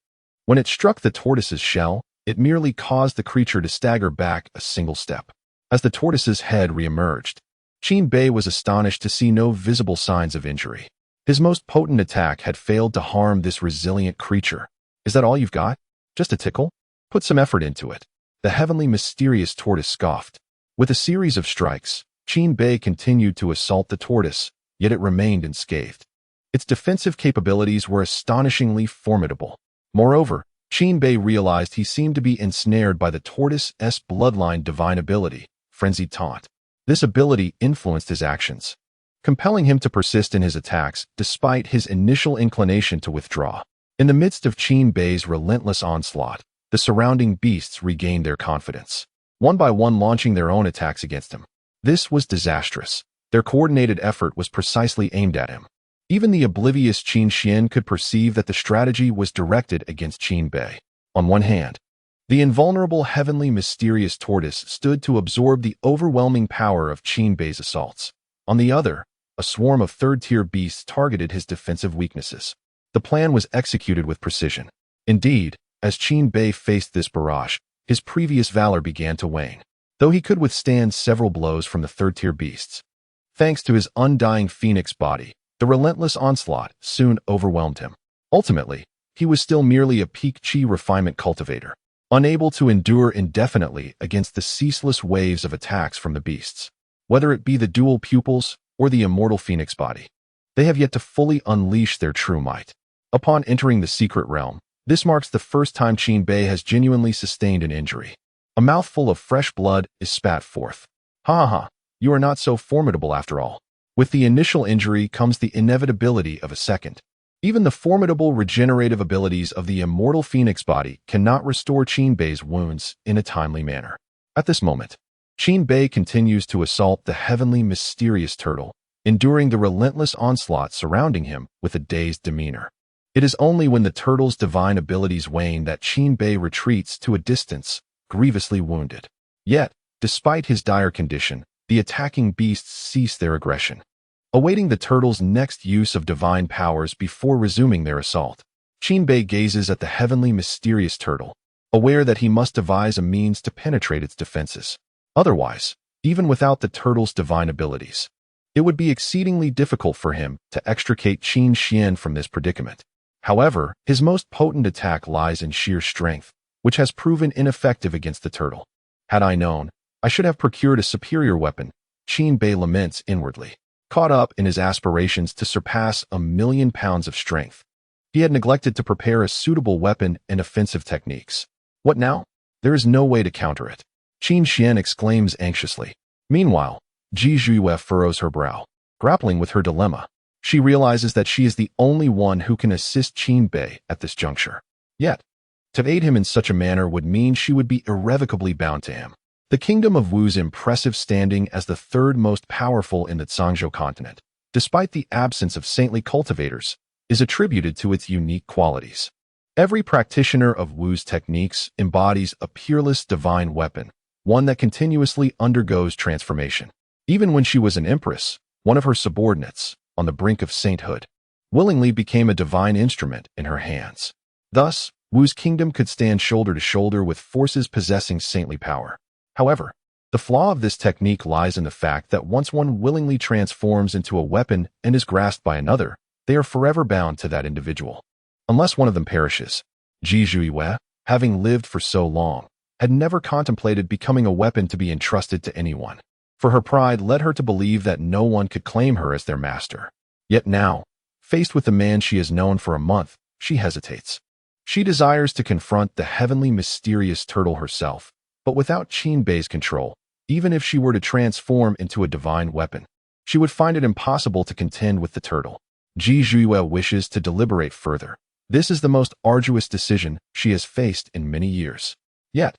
S1: when it struck the tortoise's shell, it merely caused the creature to stagger back a single step. As the tortoise's head reemerged, Qin Bei was astonished to see no visible signs of injury. His most potent attack had failed to harm this resilient creature. Is that all you've got? Just a tickle? Put some effort into it. The heavenly mysterious tortoise scoffed. With a series of strikes, Qin Bei continued to assault the tortoise, yet it remained unscathed. Its defensive capabilities were astonishingly formidable. Moreover, Qin Bei realized he seemed to be ensnared by the tortoise's bloodline divine ability, Frenzied Taunt. This ability influenced his actions, compelling him to persist in his attacks despite his initial inclination to withdraw. In the midst of Qin Bei's relentless onslaught, the surrounding beasts regained their confidence, one by one launching their own attacks against him. This was disastrous. Their coordinated effort was precisely aimed at him. Even the oblivious Qin Xian could perceive that the strategy was directed against Qin Bei. On one hand, the invulnerable heavenly mysterious tortoise stood to absorb the overwhelming power of Qin Bei's assaults. On the other, a swarm of 3rd-tier beasts targeted his defensive weaknesses. The plan was executed with precision. Indeed, as Qin Bei faced this barrage, his previous valor began to wane, though he could withstand several blows from the 3rd-tier beasts. Thanks to his undying Phoenix Body, the relentless onslaught soon overwhelmed him. Ultimately, he was still merely a peak Qi refinement cultivator, unable to endure indefinitely against the ceaseless waves of attacks from the beasts. Whether it be the Twin Pupils or the Immortal Phoenix Body, they have yet to fully unleash their true might. Upon entering the secret realm, this marks the first time Qin Bei has genuinely sustained an injury. A mouthful of fresh blood is spat forth. Ha ha, you are not so formidable after all. With the initial injury comes the inevitability of a second. Even the formidable regenerative abilities of the Immortal Phoenix Body cannot restore Qin Bei's wounds in a timely manner. At this moment, Qin Bei continues to assault the heavenly mysterious turtle, enduring the relentless onslaught surrounding him with a dazed demeanor. It is only when the turtle's divine abilities wane that Qin Bei retreats to a distance, grievously wounded. Yet, despite his dire condition, the attacking beasts cease their aggression, awaiting the turtle's next use of divine powers before resuming their assault. Qin Bei gazes at the heavenly mysterious turtle, aware that he must devise a means to penetrate its defenses. Otherwise, even without the turtle's divine abilities, It would be exceedingly difficult for him to extricate Qin Xian from this predicament. However, his most potent attack lies in sheer strength, which has proven ineffective against the turtle. Had I known, I should have procured a superior weapon, Qin Bei laments inwardly, caught up in his aspirations to surpass 1,000,000 pounds of strength. He had neglected to prepare a suitable weapon and offensive techniques. What now? There is no way to counter it. Qin Xian exclaims anxiously. Meanwhile, Ji Zhuiyue furrows her brow, grappling with her dilemma. She realizes that she is the only one who can assist Qin Bei at this juncture. Yet, to aid him in such a manner would mean she would be irrevocably bound to him. The kingdom of Wu's impressive standing as the third most powerful in the Zhangzhou continent, despite the absence of saintly cultivators, is attributed to its unique qualities. Every practitioner of Wu's techniques embodies a peerless divine weapon, one that continuously undergoes transformation. Even when she was an empress, one of her subordinates, on the brink of sainthood, willingly became a divine instrument in her hands. Thus, Wu's kingdom could stand shoulder to shoulder with forces possessing saintly power. However, the flaw of this technique lies in the fact that once one willingly transforms into a weapon and is grasped by another, they are forever bound to that individual. Unless one of them perishes. Ji Zhuiyue, having lived for so long, had never contemplated becoming a weapon to be entrusted to anyone, for her pride led her to believe that no one could claim her as their master. Yet now, faced with the man she has known for a month, she hesitates. She desires to confront the heavenly mysterious turtle herself, but without Qin Bei's control, even if she were to transform into a divine weapon, she would find it impossible to contend with the turtle. Ji Zhuiyue wishes to deliberate further. This is the most arduous decision she has faced in many years. Yet,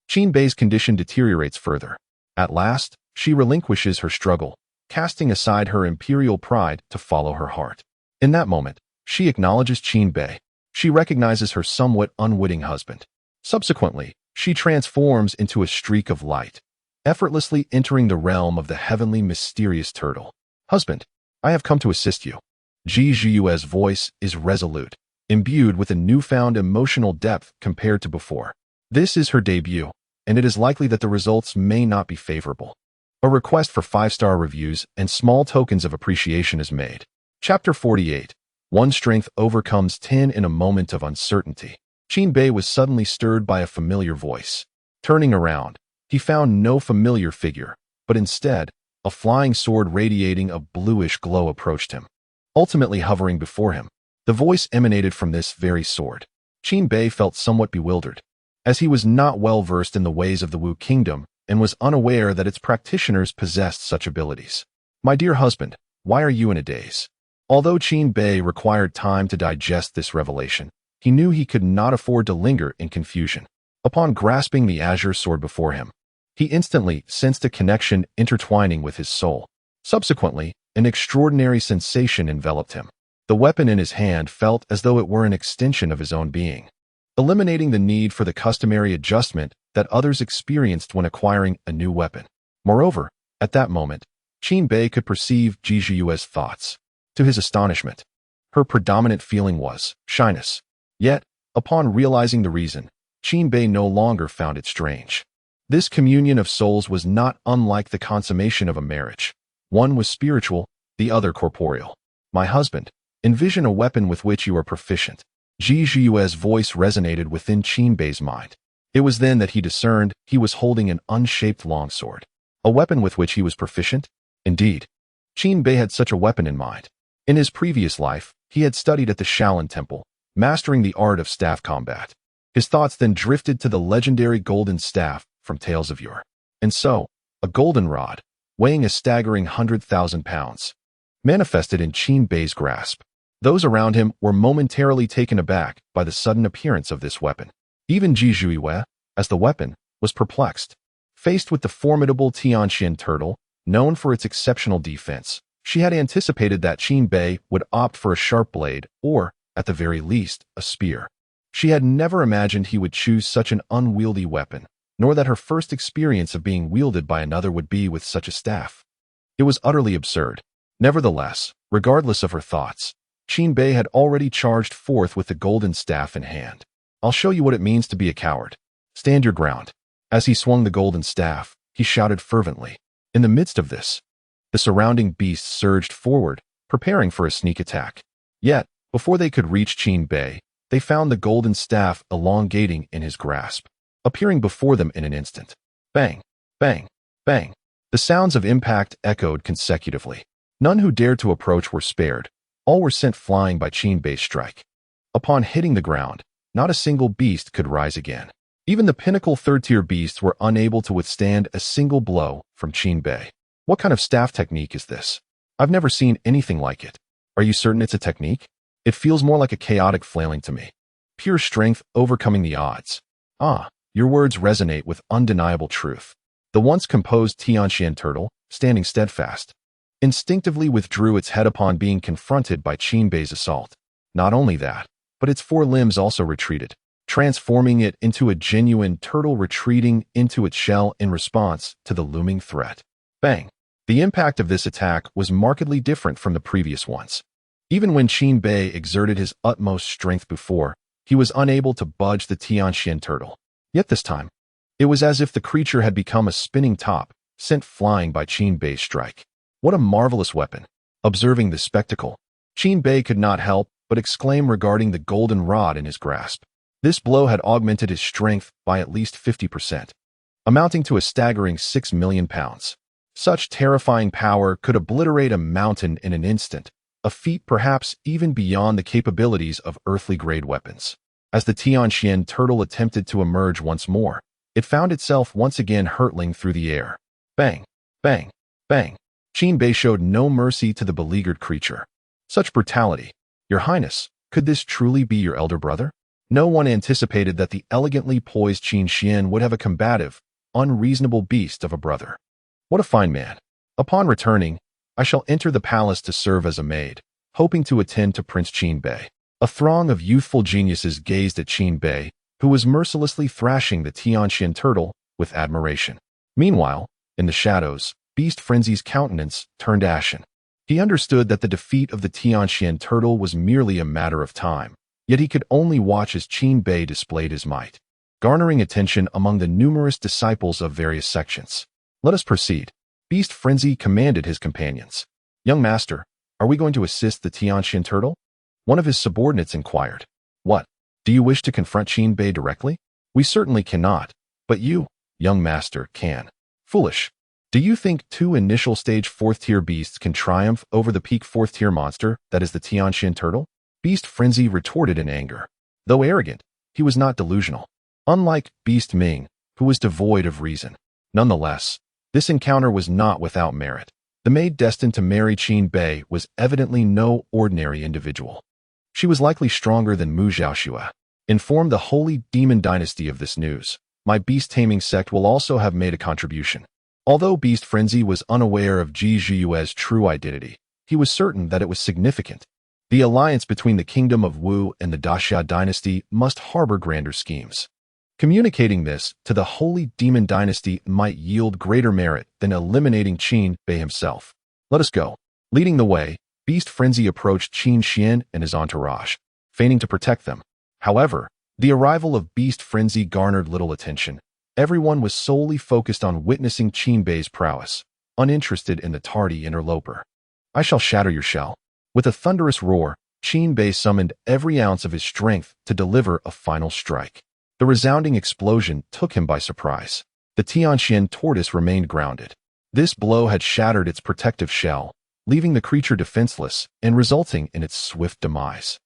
S1: Qin Bei's condition deteriorates further. At last, she relinquishes her struggle, casting aside her imperial pride to follow her heart. In that moment, she acknowledges Qin Bei. She recognizes her somewhat unwitting husband. Subsequently, she transforms into a streak of light, effortlessly entering the realm of the heavenly mysterious turtle. Husband, I have come to assist you. Ji Zhuiyue's voice is resolute, imbued with a newfound emotional depth compared to before. This is her debut, and it is likely that the results may not be favorable. A request for 5-star reviews and small tokens of appreciation is made. Chapter 48. One strength overcomes 10 in a moment of uncertainty. Qin Bei was suddenly stirred by a familiar voice. Turning around, he found no familiar figure, but instead, a flying sword radiating a bluish glow approached him. Ultimately hovering before him, the voice emanated from this very sword. Qin Bei felt somewhat bewildered, as he was not well versed in the ways of the Wu kingdom and was unaware that its practitioners possessed such abilities. My dear husband, why are you in a daze? Although Qin Bei required time to digest this revelation, he knew he could not afford to linger in confusion. Upon grasping the azure sword before him, he instantly sensed a connection intertwining with his soul. Subsequently, an extraordinary sensation enveloped him. The weapon in his hand felt as though it were an extension of his own being, eliminating the need for the customary adjustment that others experienced when acquiring a new weapon. Moreover, at that moment, Qin Bei could perceive Ji Zhuiyue's thoughts. To his astonishment, her predominant feeling was shyness. Yet, upon realizing the reason, Qin Bei no longer found it strange. This communion of souls was not unlike the consummation of a marriage. One was spiritual, the other corporeal. My husband, envision a weapon with which you are proficient. Ji Zhuiyue's voice resonated within Qin Bei's mind. It was then that he discerned he was holding an unshaped longsword. A weapon with which he was proficient? Indeed, Qin Bei had such a weapon in mind. In his previous life, he had studied at the Shaolin Temple, mastering the art of staff combat. His thoughts then drifted to the legendary golden staff from Tales of Yore. And so, a golden rod, weighing a staggering 100,000 pounds, manifested in Qin Bei's grasp. Those around him were momentarily taken aback by the sudden appearance of this weapon. Even Ji Zhuiyue, as the weapon, was perplexed. Faced with the formidable Tianxian turtle, known for its exceptional defense, she had anticipated that Qin Bei would opt for a sharp blade or, at the very least, a spear. She had never imagined he would choose such an unwieldy weapon, nor that her first experience of being wielded by another would be with such a staff. It was utterly absurd. Nevertheless, regardless of her thoughts, Qin Bei had already charged forth with the golden staff in hand. I'll show you what it means to be a coward. Stand your ground. As he swung the golden staff, he shouted fervently. In the midst of this, The surrounding beasts surged forward, preparing for a sneak attack. Yet, before they could reach Qin Bei, they found the golden staff elongating in his grasp, appearing before them in an instant. Bang! Bang! Bang! The sounds of impact echoed consecutively. None who dared to approach were spared. All were sent flying by Qin Bei's strike. Upon hitting the ground, not a single beast could rise again. Even the pinnacle third-tier beasts were unable to withstand a single blow from Qin Bei. What kind of staff technique is this? I've never seen anything like it. Are you certain it's a technique? It feels more like a chaotic flailing to me. Pure strength overcoming the odds. Ah, your words resonate with undeniable truth. The once composed Tianxian turtle, standing steadfast, instinctively withdrew its head upon being confronted by Qin Bei's assault. Not only that, but its four limbs also retreated, transforming it into a genuine turtle retreating into its shell in response to the looming threat. Bang! The impact of this attack was markedly different from the previous ones. Even when Qin Bei exerted his utmost strength before, he was unable to budge the Tianxian turtle. Yet this time, it was as if the creature had become a spinning top, sent flying by Qin Bei's strike. What a marvelous weapon! Observing this spectacle, Qin Bei could not help but exclaim regarding the golden rod in his grasp. This blow had augmented his strength by at least 50%, amounting to a staggering 6 million pounds. Such terrifying power could obliterate a mountain in an instant, a feat perhaps even beyond the capabilities of earthly-grade weapons. As the Tianxian turtle attempted to emerge once more, it found itself once again hurtling through the air. Bang! Bang! Bang! Qin Bei showed no mercy to the beleaguered creature. Such brutality! Your Highness, could this truly be your elder brother? No one anticipated that the elegantly poised Qin Xian would have a combative, unreasonable beast of a brother. What a fine man! Upon returning, I shall enter the palace to serve as a maid, hoping to attend to Prince Qin Bei. A throng of youthful geniuses gazed at Qin Bei, who was mercilessly thrashing the Tianxian turtle, with admiration. Meanwhile, in the shadows, Beast Frenzy's countenance turned ashen. He understood that the defeat of the Tianxian turtle was merely a matter of time, yet he could only watch as Qin Bei displayed his might, garnering attention among the numerous disciples of various sections. Let us proceed. Beast Frenzy commanded his companions. Young master, are we going to assist the Tianxian turtle? One of his subordinates inquired. What? Do you wish to confront Qin Bei directly? We certainly cannot, but you, young master, can. Foolish. Do you think two initial stage 4th-tier beasts can triumph over the peak 4th-tier monster that is the Tianxian turtle? Beast Frenzy retorted in anger. Though arrogant, he was not delusional. Unlike Beast Ming, who was devoid of reason. Nonetheless, this encounter was not without merit. The maid destined to marry Qin Bei was evidently no ordinary individual. She was likely stronger than Mu Zhaoxue. Inform the Holy Demon Dynasty of this news. My beast-taming sect will also have made a contribution. Although Beast Frenzy was unaware of Ji Zhiyue's true identity, he was certain that it was significant. The alliance between the Kingdom of Wu and the Daxia dynasty must harbor grander schemes. Communicating this to the Holy Demon Dynasty might yield greater merit than eliminating Qin Bei himself. Let us go. Leading the way, Beast Frenzy approached Qin Xian and his entourage, feigning to protect them. However, the arrival of Beast Frenzy garnered little attention. Everyone was solely focused on witnessing Qin Bei's prowess, uninterested in the tardy interloper. I shall shatter your shell. With a thunderous roar, Qin Bei summoned every ounce of his strength to deliver a final strike. The resounding explosion took him by surprise. The Tianxian tortoise remained grounded. This blow had shattered its protective shell, leaving the creature defenseless and resulting in its swift demise,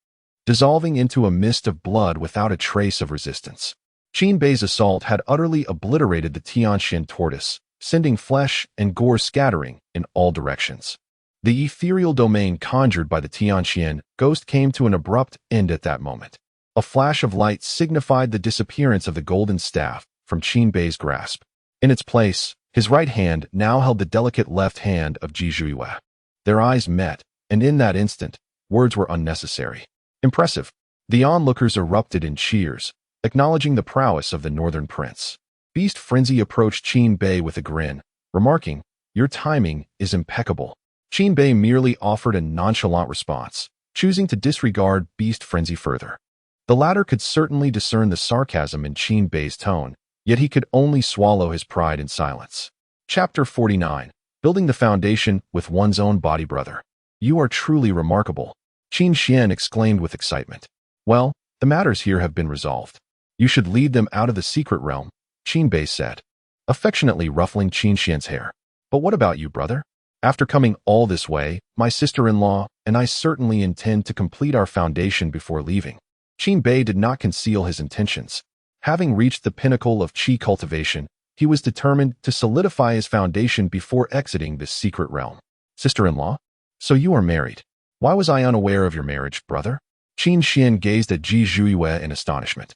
S1: dissolving into a mist of blood without a trace of resistance. Qin Bei's assault had utterly obliterated the Tianxian tortoise, sending flesh and gore scattering in all directions. The ethereal domain conjured by the Tianxian ghost came to an abrupt end at that moment. A flash of light signified the disappearance of the golden staff from Qin Bei's grasp. In its place, his right hand now held the delicate left hand of Ji Zhiyue. Their eyes met, and in that instant, words were unnecessary. Impressive. The onlookers erupted in cheers, acknowledging the prowess of the northern prince. Beast Frenzy approached Qin Bei with a grin, remarking, "Your timing is impeccable." Qin Bei merely offered a nonchalant response, choosing to disregard Beast Frenzy further. The latter could certainly discern the sarcasm in Qin Bei's tone, yet he could only swallow his pride in silence. Chapter 49. building the foundation with one's own body, brother. You are truly remarkable, Qin Xian exclaimed with excitement. Well, the matters here have been resolved. You should lead them out of the secret realm, Qin Bei said, affectionately ruffling Qin Xian's hair. But what about you, brother? After coming all this way, my sister-in-law and I certainly intend to complete our foundation before leaving. Qin Bei did not conceal his intentions. Having reached the pinnacle of qi cultivation, he was determined to solidify his foundation before exiting this secret realm. Sister-in-law? So you are married. Why was I unaware of your marriage, brother? Qin Xian gazed at Ji Zhuiyue in astonishment.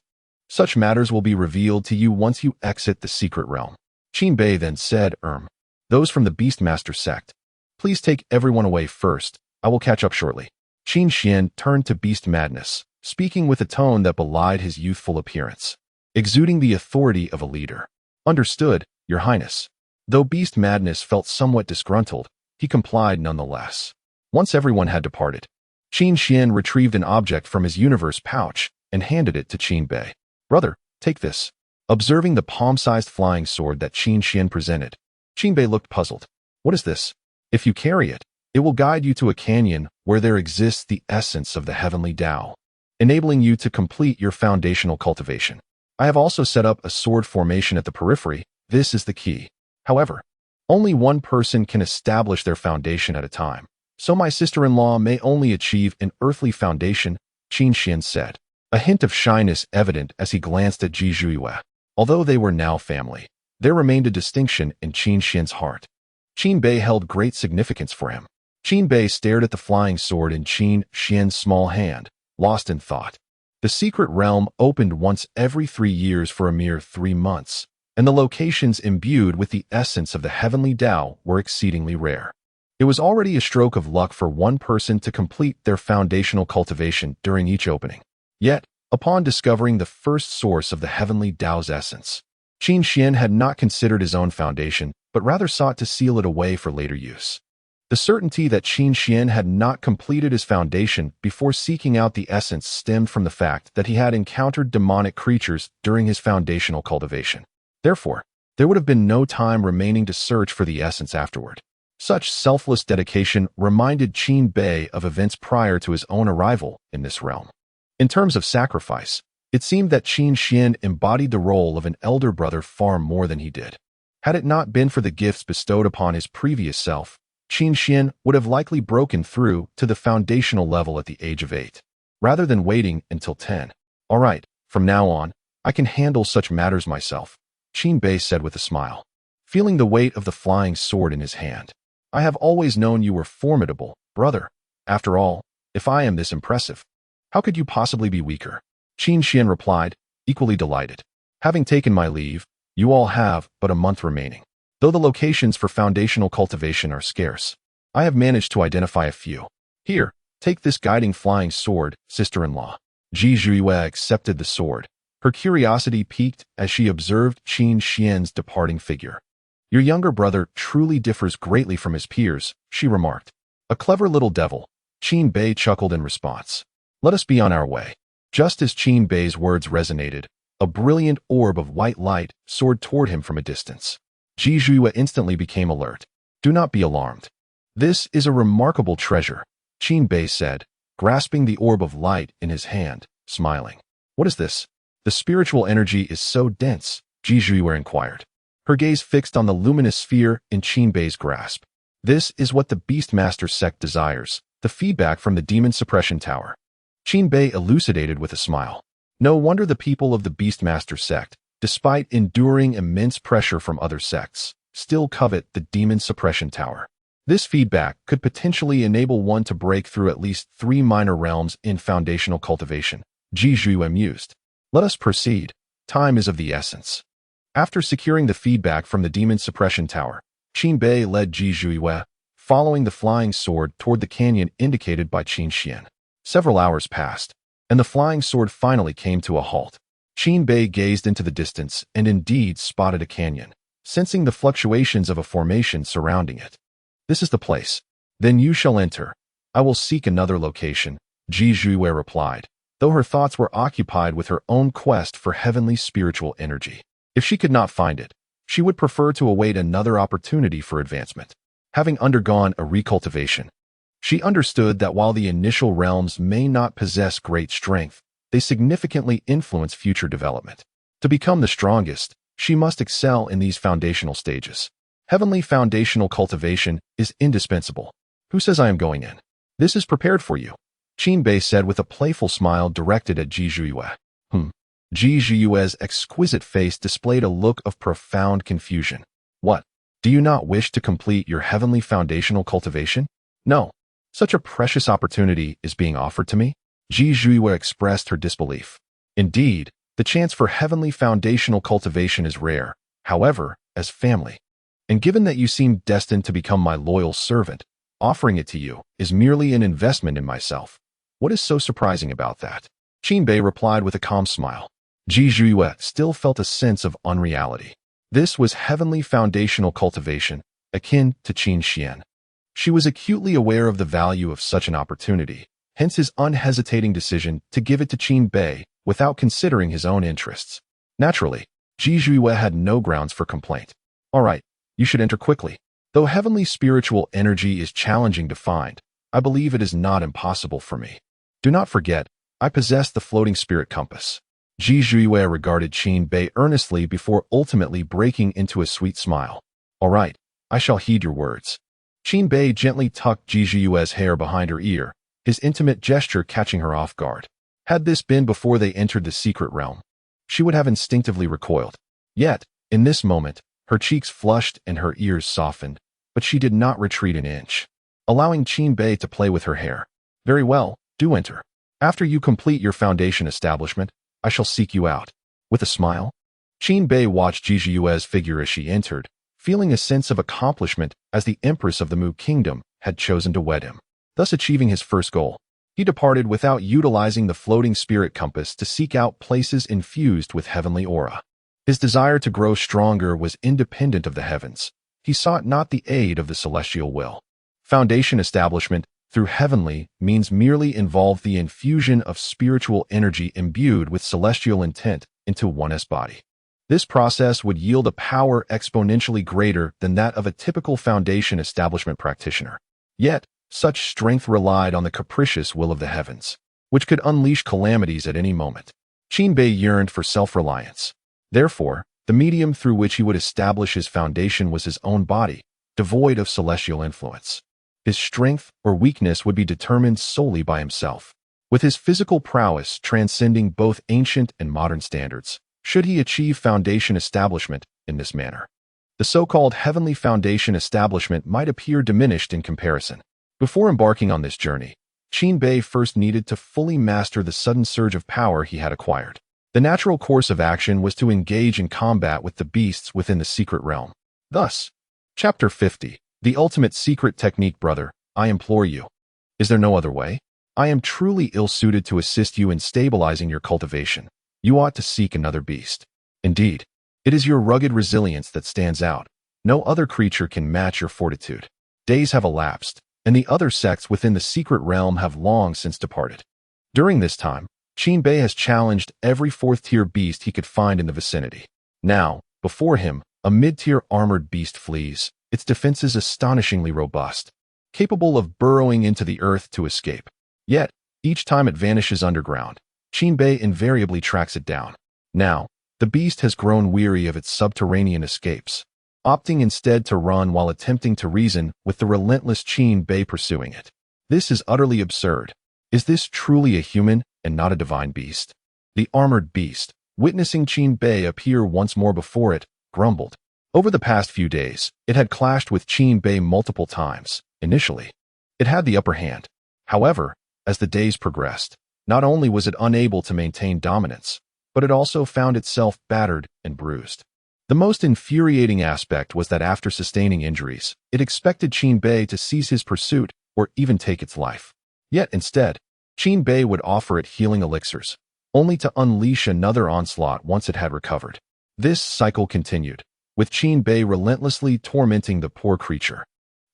S1: Such matters will be revealed to you once you exit the secret realm. Qin Bei then said, Those from the Beastmaster sect. Please take everyone away first. I will catch up shortly. Qin Xian turned to Beast Madness, speaking with a tone that belied his youthful appearance, exuding the authority of a leader. Understood, Your Highness. Though Beast Madness felt somewhat disgruntled, he complied nonetheless. Once everyone had departed, Qin Xian retrieved an object from his universe pouch and handed it to Qin Bei. Brother, take this. Observing the palm-sized flying sword that Qin Xian presented, Qin Bei looked puzzled. What is this? If you carry it, it will guide you to a canyon where there exists the essence of the heavenly Tao, enabling you to complete your foundational cultivation. I have also set up a sword formation at the periphery. This is the key. However, only one person can establish their foundation at a time, so my sister-in-law may only achieve an earthly foundation, Qin Xian said, a hint of shyness evident as he glanced at Ji Zhuiyue. Although they were now family, there remained a distinction in Qin Xian's heart. Qin Bei held great significance for him. Qin Bei stared at the flying sword in Qin Xian's small hand, lost in thought. The secret realm opened once every 3 years for a mere 3 months, and the locations imbued with the essence of the heavenly Tao were exceedingly rare. It was already a stroke of luck for one person to complete their foundational cultivation during each opening. Yet, upon discovering the first source of the heavenly Tao's essence, Qin Xian had not considered his own foundation, but rather sought to seal it away for later use. The certainty that Qin Xian had not completed his foundation before seeking out the essence stemmed from the fact that he had encountered demonic creatures during his foundational cultivation. Therefore, there would have been no time remaining to search for the essence afterward. Such selfless dedication reminded Qin Bei of events prior to his own arrival in this realm. In terms of sacrifice, it seemed that Qin Xian embodied the role of an elder brother far more than he did. Had it not been for the gifts bestowed upon his previous self, Qin Xian would have likely broken through to the foundational level at the age of 8, rather than waiting until 10. All right, from now on, I can handle such matters myself, Qin Bei said with a smile, feeling the weight of the flying sword in his hand. I have always known you were formidable, brother. After all, if I am this impressive, how could you possibly be weaker? Qin Xian replied, equally delighted. Having taken my leave, you all have but a month remaining. Though the locations for foundational cultivation are scarce, I have managed to identify a few. Here, take this guiding flying sword, sister-in-law. Ji Zhuiyue accepted the sword. Her curiosity piqued as she observed Qin Xian's departing figure. Your younger brother truly differs greatly from his peers, she remarked. A clever little devil, Qin Bei chuckled in response. Let us be on our way. Just as Qin Bei's words resonated, a brilliant orb of white light soared toward him from a distance. Ji Zhuiyue instantly became alert. Do not be alarmed. This is a remarkable treasure, Qin Bei said, grasping the orb of light in his hand, smiling. What is this? The spiritual energy is so dense, Ji Zhuiyue inquired, her gaze fixed on the luminous sphere in Qin Bei's grasp. This is what the Beastmaster sect desires, the feedback from the Demon Suppression Tower. Qin Bei elucidated with a smile. No wonder the people of the Beastmaster sect, despite enduring immense pressure from other sects, still covet the Demon Suppression Tower. This feedback could potentially enable one to break through at least 3 minor realms in foundational cultivation, Ji Zhuiyue mused. Let us proceed. Time is of the essence. After securing the feedback from the Demon Suppression Tower, Qin Bei led Ji Zhuiyue, following the flying sword toward the canyon indicated by Qin Xian. Several hours passed, and the flying sword finally came to a halt. Qin Bei gazed into the distance and indeed spotted a canyon, sensing the fluctuations of a formation surrounding it. This is the place. Then you shall enter. I will seek another location, Ji Zhuiyue replied, though her thoughts were occupied with her own quest for heavenly spiritual energy. If she could not find it, she would prefer to await another opportunity for advancement. having undergone a recultivation. She understood that while the initial realms may not possess great strength, they significantly influence future development. To become the strongest, she must excel in these foundational stages. Heavenly foundational cultivation is indispensable. Who says I am going in? This is prepared for you, Qin Bei said with a playful smile directed at Ji Zhiyue. Ji Zhiyue's exquisite face displayed a look of profound confusion. What? Do you not wish to complete your heavenly foundational cultivation? No. Such a precious opportunity is being offered to me? Ji Zhiyue expressed her disbelief. Indeed, the chance for heavenly foundational cultivation is rare, however, as family. And given that you seem destined to become my loyal servant, offering it to you is merely an investment in myself. What is so surprising about that? Qin Bei replied with a calm smile. Ji Zhiyue still felt a sense of unreality. This was heavenly foundational cultivation, akin to Qin Xian. She was acutely aware of the value of such an opportunity, hence his unhesitating decision to give it to Qin Bei without considering his own interests. Naturally, Ji Zhiyue had no grounds for complaint. All right, you should enter quickly. Though heavenly spiritual energy is challenging to find, I believe it is not impossible for me. Do not forget, I possess the floating spirit compass. Ji Zhiyue regarded Qin Bei earnestly before ultimately breaking into a sweet smile. All right, I shall heed your words. Qin Bei gently tucked Ji Zhiyue's hair behind her ear, his intimate gesture catching her off guard. Had this been before they entered the secret realm, she would have instinctively recoiled. Yet, in this moment, her cheeks flushed and her ears softened, but she did not retreat an inch, allowing Qin Bei to play with her hair. Very well, do enter. After you complete your foundation establishment, I shall seek you out. With a smile, Qin Bei watched Ji Zhiyue's figure as she entered, feeling a sense of accomplishment as the Empress of the Mu Kingdom had chosen to wed him, thus achieving his first goal. He departed without utilizing the floating spirit compass to seek out places infused with heavenly aura. His desire to grow stronger was independent of the heavens. He sought not the aid of the celestial will. Foundation establishment through heavenly means merely involved the infusion of spiritual energy imbued with celestial intent into one's body. This process would yield a power exponentially greater than that of a typical foundation establishment practitioner. Yet, such strength relied on the capricious will of the heavens, which could unleash calamities at any moment. Qin Bei yearned for self-reliance. Therefore, the medium through which he would establish his foundation was his own body, devoid of celestial influence. His strength or weakness would be determined solely by himself, with his physical prowess transcending both ancient and modern standards, should he achieve foundation establishment in this manner. The so-called heavenly foundation establishment might appear diminished in comparison. Before embarking on this journey, Qin Bei first needed to fully master the sudden surge of power he had acquired. The natural course of action was to engage in combat with the beasts within the secret realm. Thus, Chapter 50, The Ultimate Secret Technique. Brother, I implore you. Is there no other way? I am truly ill-suited to assist you in stabilizing your cultivation. You ought to seek another beast. Indeed, it is your rugged resilience that stands out. No other creature can match your fortitude. Days have elapsed, and the other sects within the secret realm have long since departed. During this time, Qin Bei has challenged every fourth-tier beast he could find in the vicinity. Now, before him, a mid-tier armored beast flees, its defenses astonishingly robust, capable of burrowing into the earth to escape. Yet, each time it vanishes underground, Qin Bei invariably tracks it down. Now, the beast has grown weary of its subterranean escapes, opting instead to run while attempting to reason with the relentless Qin Bei pursuing it. This is utterly absurd. Is this truly a human and not a divine beast? The armored beast, witnessing Qin Bei appear once more before it, grumbled. Over the past few days, it had clashed with Qin Bei multiple times. Initially, it had the upper hand. However, as the days progressed, not only was it unable to maintain dominance, but it also found itself battered and bruised. The most infuriating aspect was that after sustaining injuries, it expected Qin Bei to cease his pursuit or even take its life. Yet instead, Qin Bei would offer it healing elixirs, only to unleash another onslaught once it had recovered. This cycle continued, with Qin Bei relentlessly tormenting the poor creature.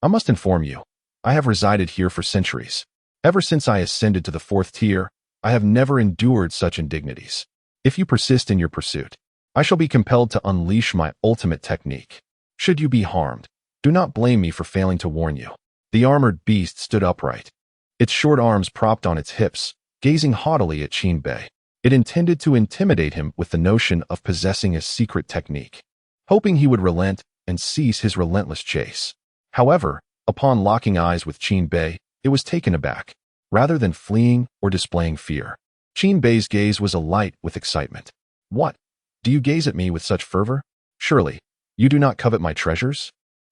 S1: I must inform you, I have resided here for centuries. Ever since I ascended to the 4th tier, I have never endured such indignities. If you persist in your pursuit, I shall be compelled to unleash my ultimate technique. Should you be harmed, Do not blame me for failing to warn you. The armored beast stood upright, its short arms propped on its hips, gazing haughtily at Qin Bei. It intended to intimidate him with the notion of possessing a secret technique, hoping he would relent and cease his relentless chase. However, upon locking eyes with Qin Bei, it was taken aback. Rather than fleeing or displaying fear, Qin Bei's gaze was alight with excitement. What? Do you gaze at me with such fervor? Surely, you do not covet my treasures?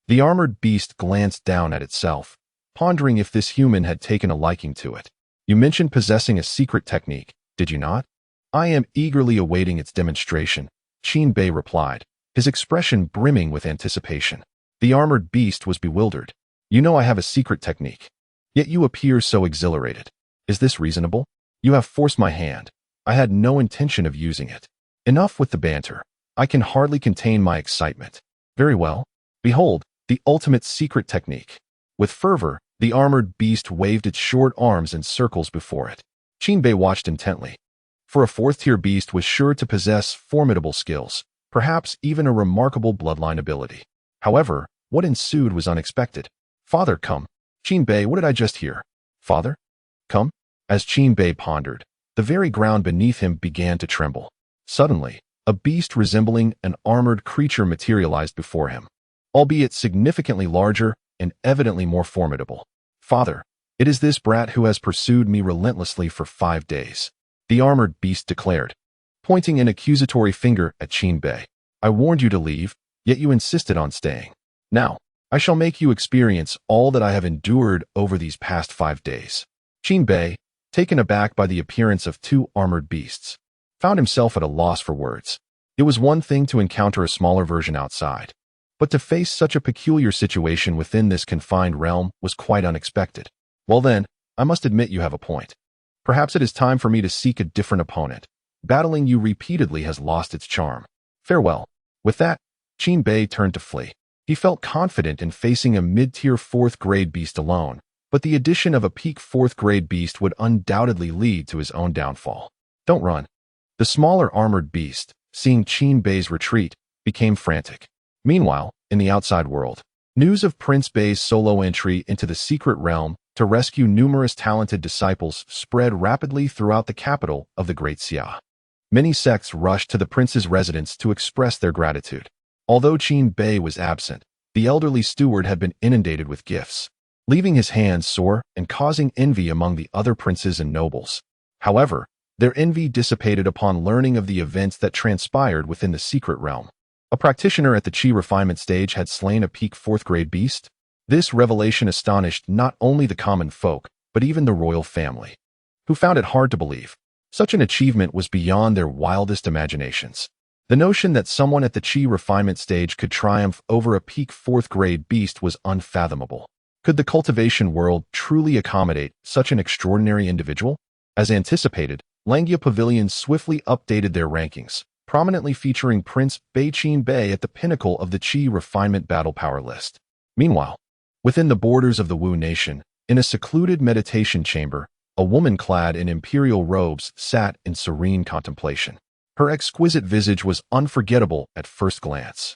S1: The armored beast glanced down at itself, pondering if this human had taken a liking to it. You mentioned possessing a secret technique, did you not? I am eagerly awaiting its demonstration, Qin Bei replied, his expression brimming with anticipation. The armored beast was bewildered. You know I have a secret technique. Yet you appear so exhilarated. Is this reasonable? You have forced my hand. I had no intention of using it. Enough with the banter. I can hardly contain my excitement. Very well. Behold, the ultimate secret technique. With fervor, the armored beast waved its short arms in circles before it. Qin Bei watched intently. For a fourth-tier beast was sure to possess formidable skills, perhaps even a remarkable bloodline ability. However, what ensued was unexpected. Father, come. Qin Bei, what did I just hear? Father? Come? As Qin Bei pondered, the very ground beneath him began to tremble. Suddenly, a beast resembling an armored creature materialized before him, albeit significantly larger and evidently more formidable. Father, it is this brat who has pursued me relentlessly for 5 days, the armored beast declared, pointing an accusatory finger at Qin Bei. I warned you to leave, yet you insisted on staying. Now, I shall make you experience all that I have endured over these past 5 days. Qin Bei, taken aback by the appearance of 2 armored beasts, found himself at a loss for words. It was one thing to encounter a smaller version outside, but to face such a peculiar situation within this confined realm was quite unexpected. Well then, I must admit you have a point. Perhaps it is time for me to seek a different opponent. Battling you repeatedly has lost its charm. Farewell. With that, Qin Bei turned to flee. He felt confident in facing a mid-tier 4th-grade beast alone, but the addition of a peak 4th-grade beast would undoubtedly lead to his own downfall. Don't run. The smaller armored beast, seeing Qin Bei's retreat, became frantic. Meanwhile, in the outside world, news of Prince Bei's solo entry into the secret realm to rescue numerous talented disciples spread rapidly throughout the capital of the Great Xia. Many sects rushed to the prince's residence to express their gratitude. Although Qin Bei was absent, the elderly steward had been inundated with gifts, leaving his hands sore and causing envy among the other princes and nobles. However, their envy dissipated upon learning of the events that transpired within the secret realm. A practitioner at the Qi refinement stage had slain a peak 4th-grade beast. This revelation astonished not only the common folk, but even the royal family, who found it hard to believe. Such an achievement was beyond their wildest imaginations. The notion that someone at the Qi refinement stage could triumph over a peak 4th-grade beast was unfathomable. Could the cultivation world truly accommodate such an extraordinary individual? As anticipated, Langya Pavilions swiftly updated their rankings, prominently featuring Prince Bei Qin Bei at the pinnacle of the Qi refinement battle power list. Meanwhile, within the borders of the Wu nation, in a secluded meditation chamber, a woman clad in imperial robes sat in serene contemplation. Her exquisite visage was unforgettable at first glance.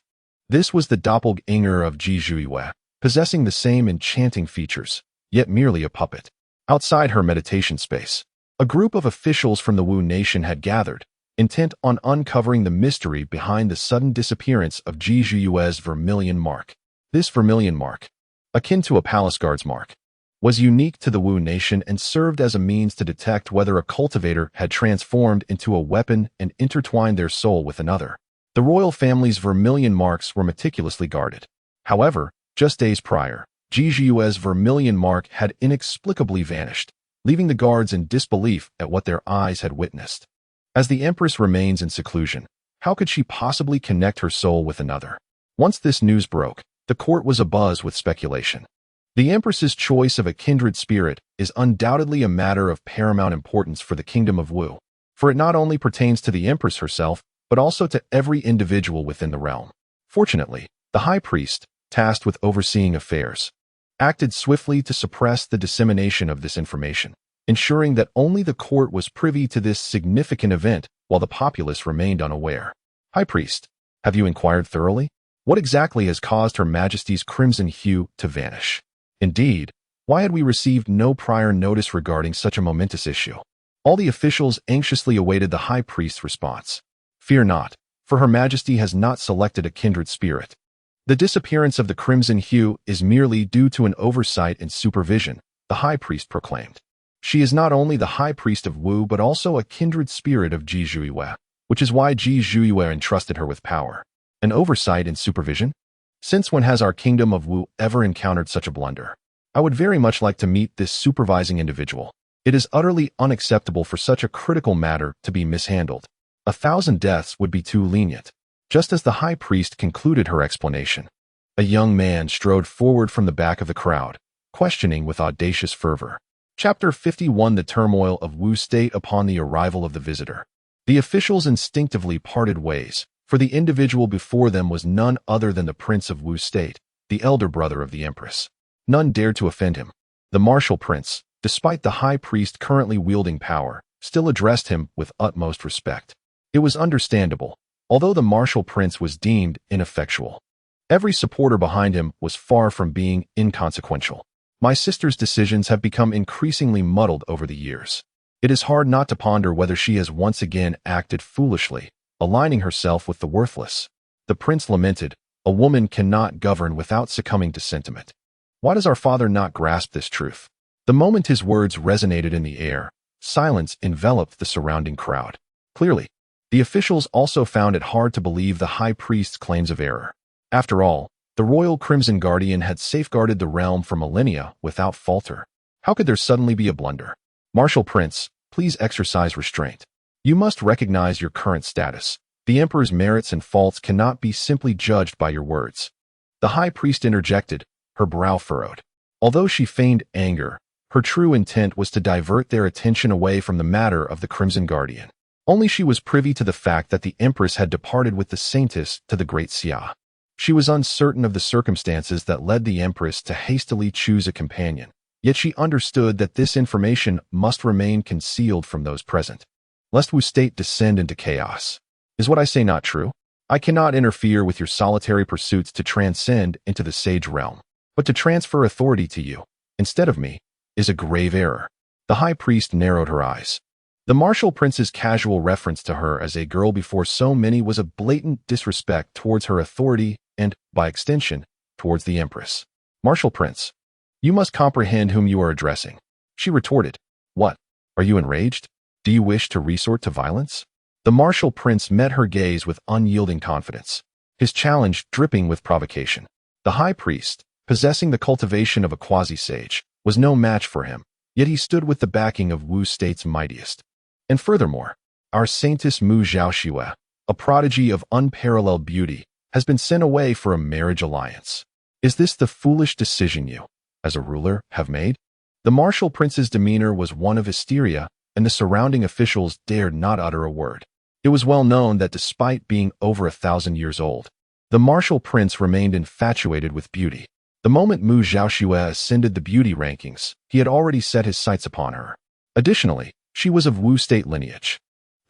S1: This was the doppelganger of Ji Zhuiyue, possessing the same enchanting features, yet merely a puppet. Outside her meditation space, a group of officials from the Wu nation had gathered, intent on uncovering the mystery behind the sudden disappearance of Ji Zhuiyue's vermilion mark. This vermilion mark, akin to a palace guard's mark, was unique to the Wu nation and served as a means to detect whether a cultivator had transformed into a weapon and intertwined their soul with another. The royal family's vermilion marks were meticulously guarded. However, just days prior, Ji Zhuiyue's vermilion mark had inexplicably vanished, leaving the guards in disbelief at what their eyes had witnessed. As the Empress remains in seclusion, how could she possibly connect her soul with another? Once this news broke, the court was abuzz with speculation. The Empress's choice of a kindred spirit is undoubtedly a matter of paramount importance for the Kingdom of Wu, for it not only pertains to the Empress herself, but also to every individual within the realm. Fortunately, the High Priest, tasked with overseeing affairs, acted swiftly to suppress the dissemination of this information, ensuring that only the court was privy to this significant event while the populace remained unaware. High Priest, have you inquired thoroughly? What exactly has caused Her Majesty's crimson hue to vanish? Indeed, why had we received no prior notice regarding such a momentous issue? All the officials anxiously awaited the High Priest's response. Fear not, for Her Majesty has not selected a kindred spirit. The disappearance of the crimson hue is merely due to an oversight and supervision, the High Priest proclaimed. She is not only the High Priest of Wu but also a kindred spirit of Ji Zhuiyue, which is why Ji Zhuiyue entrusted her with power. An oversight and supervision? Since when has our kingdom of Wu ever encountered such a blunder? I would very much like to meet this supervising individual. It is utterly unacceptable for such a critical matter to be mishandled. 1,000 deaths would be too lenient. Just as the High Priest concluded her explanation, a young man strode forward from the back of the crowd, questioning with audacious fervor. Chapter 51: The Turmoil of Wu State upon the arrival of the visitor. The officials instinctively parted ways, for the individual before them was none other than the Prince of Wu State, the elder brother of the Empress. None dared to offend him. The martial prince, despite the High Priest currently wielding power, still addressed him with utmost respect. It was understandable, although the martial prince was deemed ineffectual. Every supporter behind him was far from being inconsequential. My sister's decisions have become increasingly muddled over the years. It is hard not to ponder whether she has once again acted foolishly, aligning herself with the worthless. The prince lamented, a woman cannot govern without succumbing to sentiment. Why does our father not grasp this truth? The moment his words resonated in the air, silence enveloped the surrounding crowd. Clearly, the officials also found it hard to believe the High Priest's claims of error. After all, the royal Crimson Guardian had safeguarded the realm for millennia without falter. How could there suddenly be a blunder? Martial Prince, please exercise restraint. You must recognize your current status. The Emperor's merits and faults cannot be simply judged by your words. The High Priest interjected, her brow furrowed. Although she feigned anger, her true intent was to divert their attention away from the matter of the Crimson Guardian. Only she was privy to the fact that the Empress had departed with the Saintess to the Great Xia. She was uncertain of the circumstances that led the Empress to hastily choose a companion, yet she understood that this information must remain concealed from those present, lest Wu State descend into chaos. Is what I say not true? I cannot interfere with your solitary pursuits to transcend into the Sage Realm, but to transfer authority to you, instead of me, is a grave error. The High Priest narrowed her eyes. The martial prince's casual reference to her as a girl before so many was a blatant disrespect towards her authority and, by extension, towards the Empress. Martial Prince, you must comprehend whom you are addressing. She retorted. What? Are you enraged? Do you wish to resort to violence? The martial prince met her gaze with unyielding confidence, his challenge dripping with provocation. The High Priest, possessing the cultivation of a quasi-sage, was no match for him, yet he stood with the backing of Wu State's mightiest. And furthermore, our Saintess Mu Zhaoxue, a prodigy of unparalleled beauty, has been sent away for a marriage alliance. Is this the foolish decision you, as a ruler, have made? The martial prince's demeanor was one of hysteria, and the surrounding officials dared not utter a word. It was well known that despite being over 1,000 years old, the martial prince remained infatuated with beauty. The moment Mu Zhaoxue ascended the beauty rankings, he had already set his sights upon her. Additionally, she was of Wu State lineage.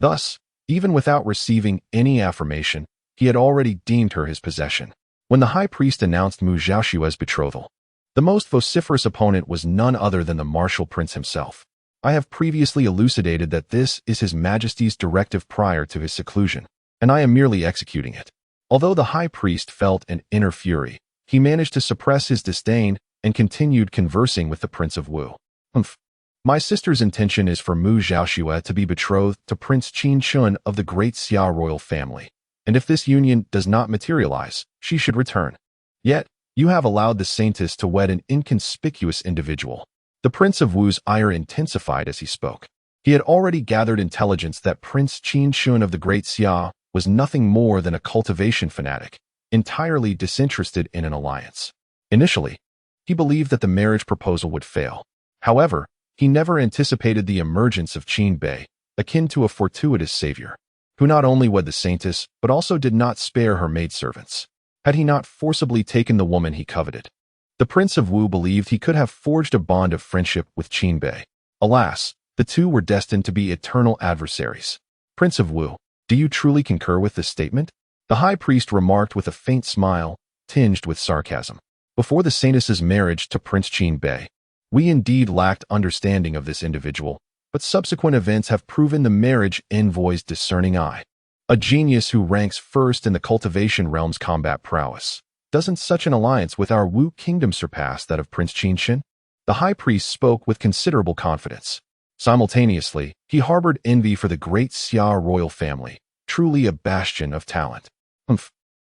S1: Thus, even without receiving any affirmation, he had already deemed her his possession. When the High Priest announced Mu Zhaoxue's betrothal, the most vociferous opponent was none other than the martial prince himself. I have previously elucidated that this is His Majesty's directive prior to his seclusion, and I am merely executing it. Although the High Priest felt an inner fury, he managed to suppress his disdain and continued conversing with the Prince of Wu. My sister's intention is for Mu Zhaoxue to be betrothed to Prince Qin Shun of the Great Xia royal family, and if this union does not materialize, she should return. Yet, you have allowed the Saintess to wed an inconspicuous individual. The Prince of Wu's ire intensified as he spoke. He had already gathered intelligence that Prince Qin Shun of the Great Xia was nothing more than a cultivation fanatic, entirely disinterested in an alliance. Initially, he believed that the marriage proposal would fail. However, he never anticipated the emergence of Qin Bei, akin to a fortuitous savior, who not only wed the Saintess, but also did not spare her maidservants. Had he not forcibly taken the woman he coveted? The Prince of Wu believed he could have forged a bond of friendship with Qin Bei. Alas, the two were destined to be eternal adversaries. Prince of Wu, do you truly concur with this statement? The high priest remarked with a faint smile, tinged with sarcasm. Before the saintess's marriage to Prince Qin Bei, we indeed lacked understanding of this individual, but subsequent events have proven the marriage envoy's discerning eye. A genius who ranks first in the cultivation realm's combat prowess. Doesn't such an alliance with our Wu kingdom surpass that of Prince Qinshin? The high priest spoke with considerable confidence. Simultaneously, he harbored envy for the great Xia royal family, truly a bastion of talent.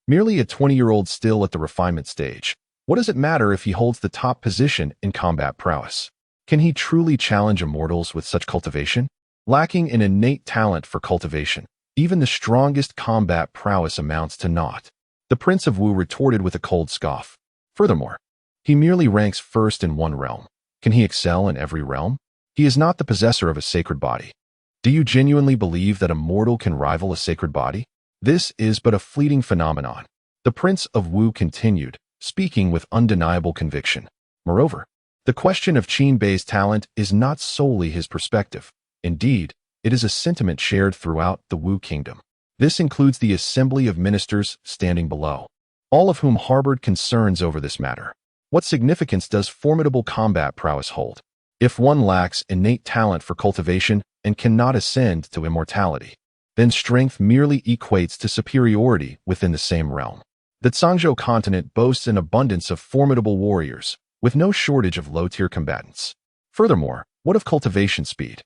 S1: Merely a 20-year-old still at the refinement stage. What does it matter if he holds the top position in combat prowess? Can he truly challenge immortals with such cultivation? Lacking in innate talent for cultivation, even the strongest combat prowess amounts to naught. The Prince of Wu retorted with a cold scoff. Furthermore, he merely ranks first in one realm. Can he excel in every realm? He is not the possessor of a sacred body. Do you genuinely believe that a mortal can rival a sacred body? This is but a fleeting phenomenon. The Prince of Wu continued, speaking with undeniable conviction. Moreover, the question of Qin Bei's talent is not solely his perspective. Indeed, it is a sentiment shared throughout the Wu kingdom. This includes the assembly of ministers standing below, all of whom harbored concerns over this matter. What significance does formidable combat prowess hold? If one lacks innate talent for cultivation and cannot ascend to immortality, then strength merely equates to superiority within the same realm. The Zhangzhou continent boasts an abundance of formidable warriors, with no shortage of low-tier combatants. Furthermore, what of cultivation speed?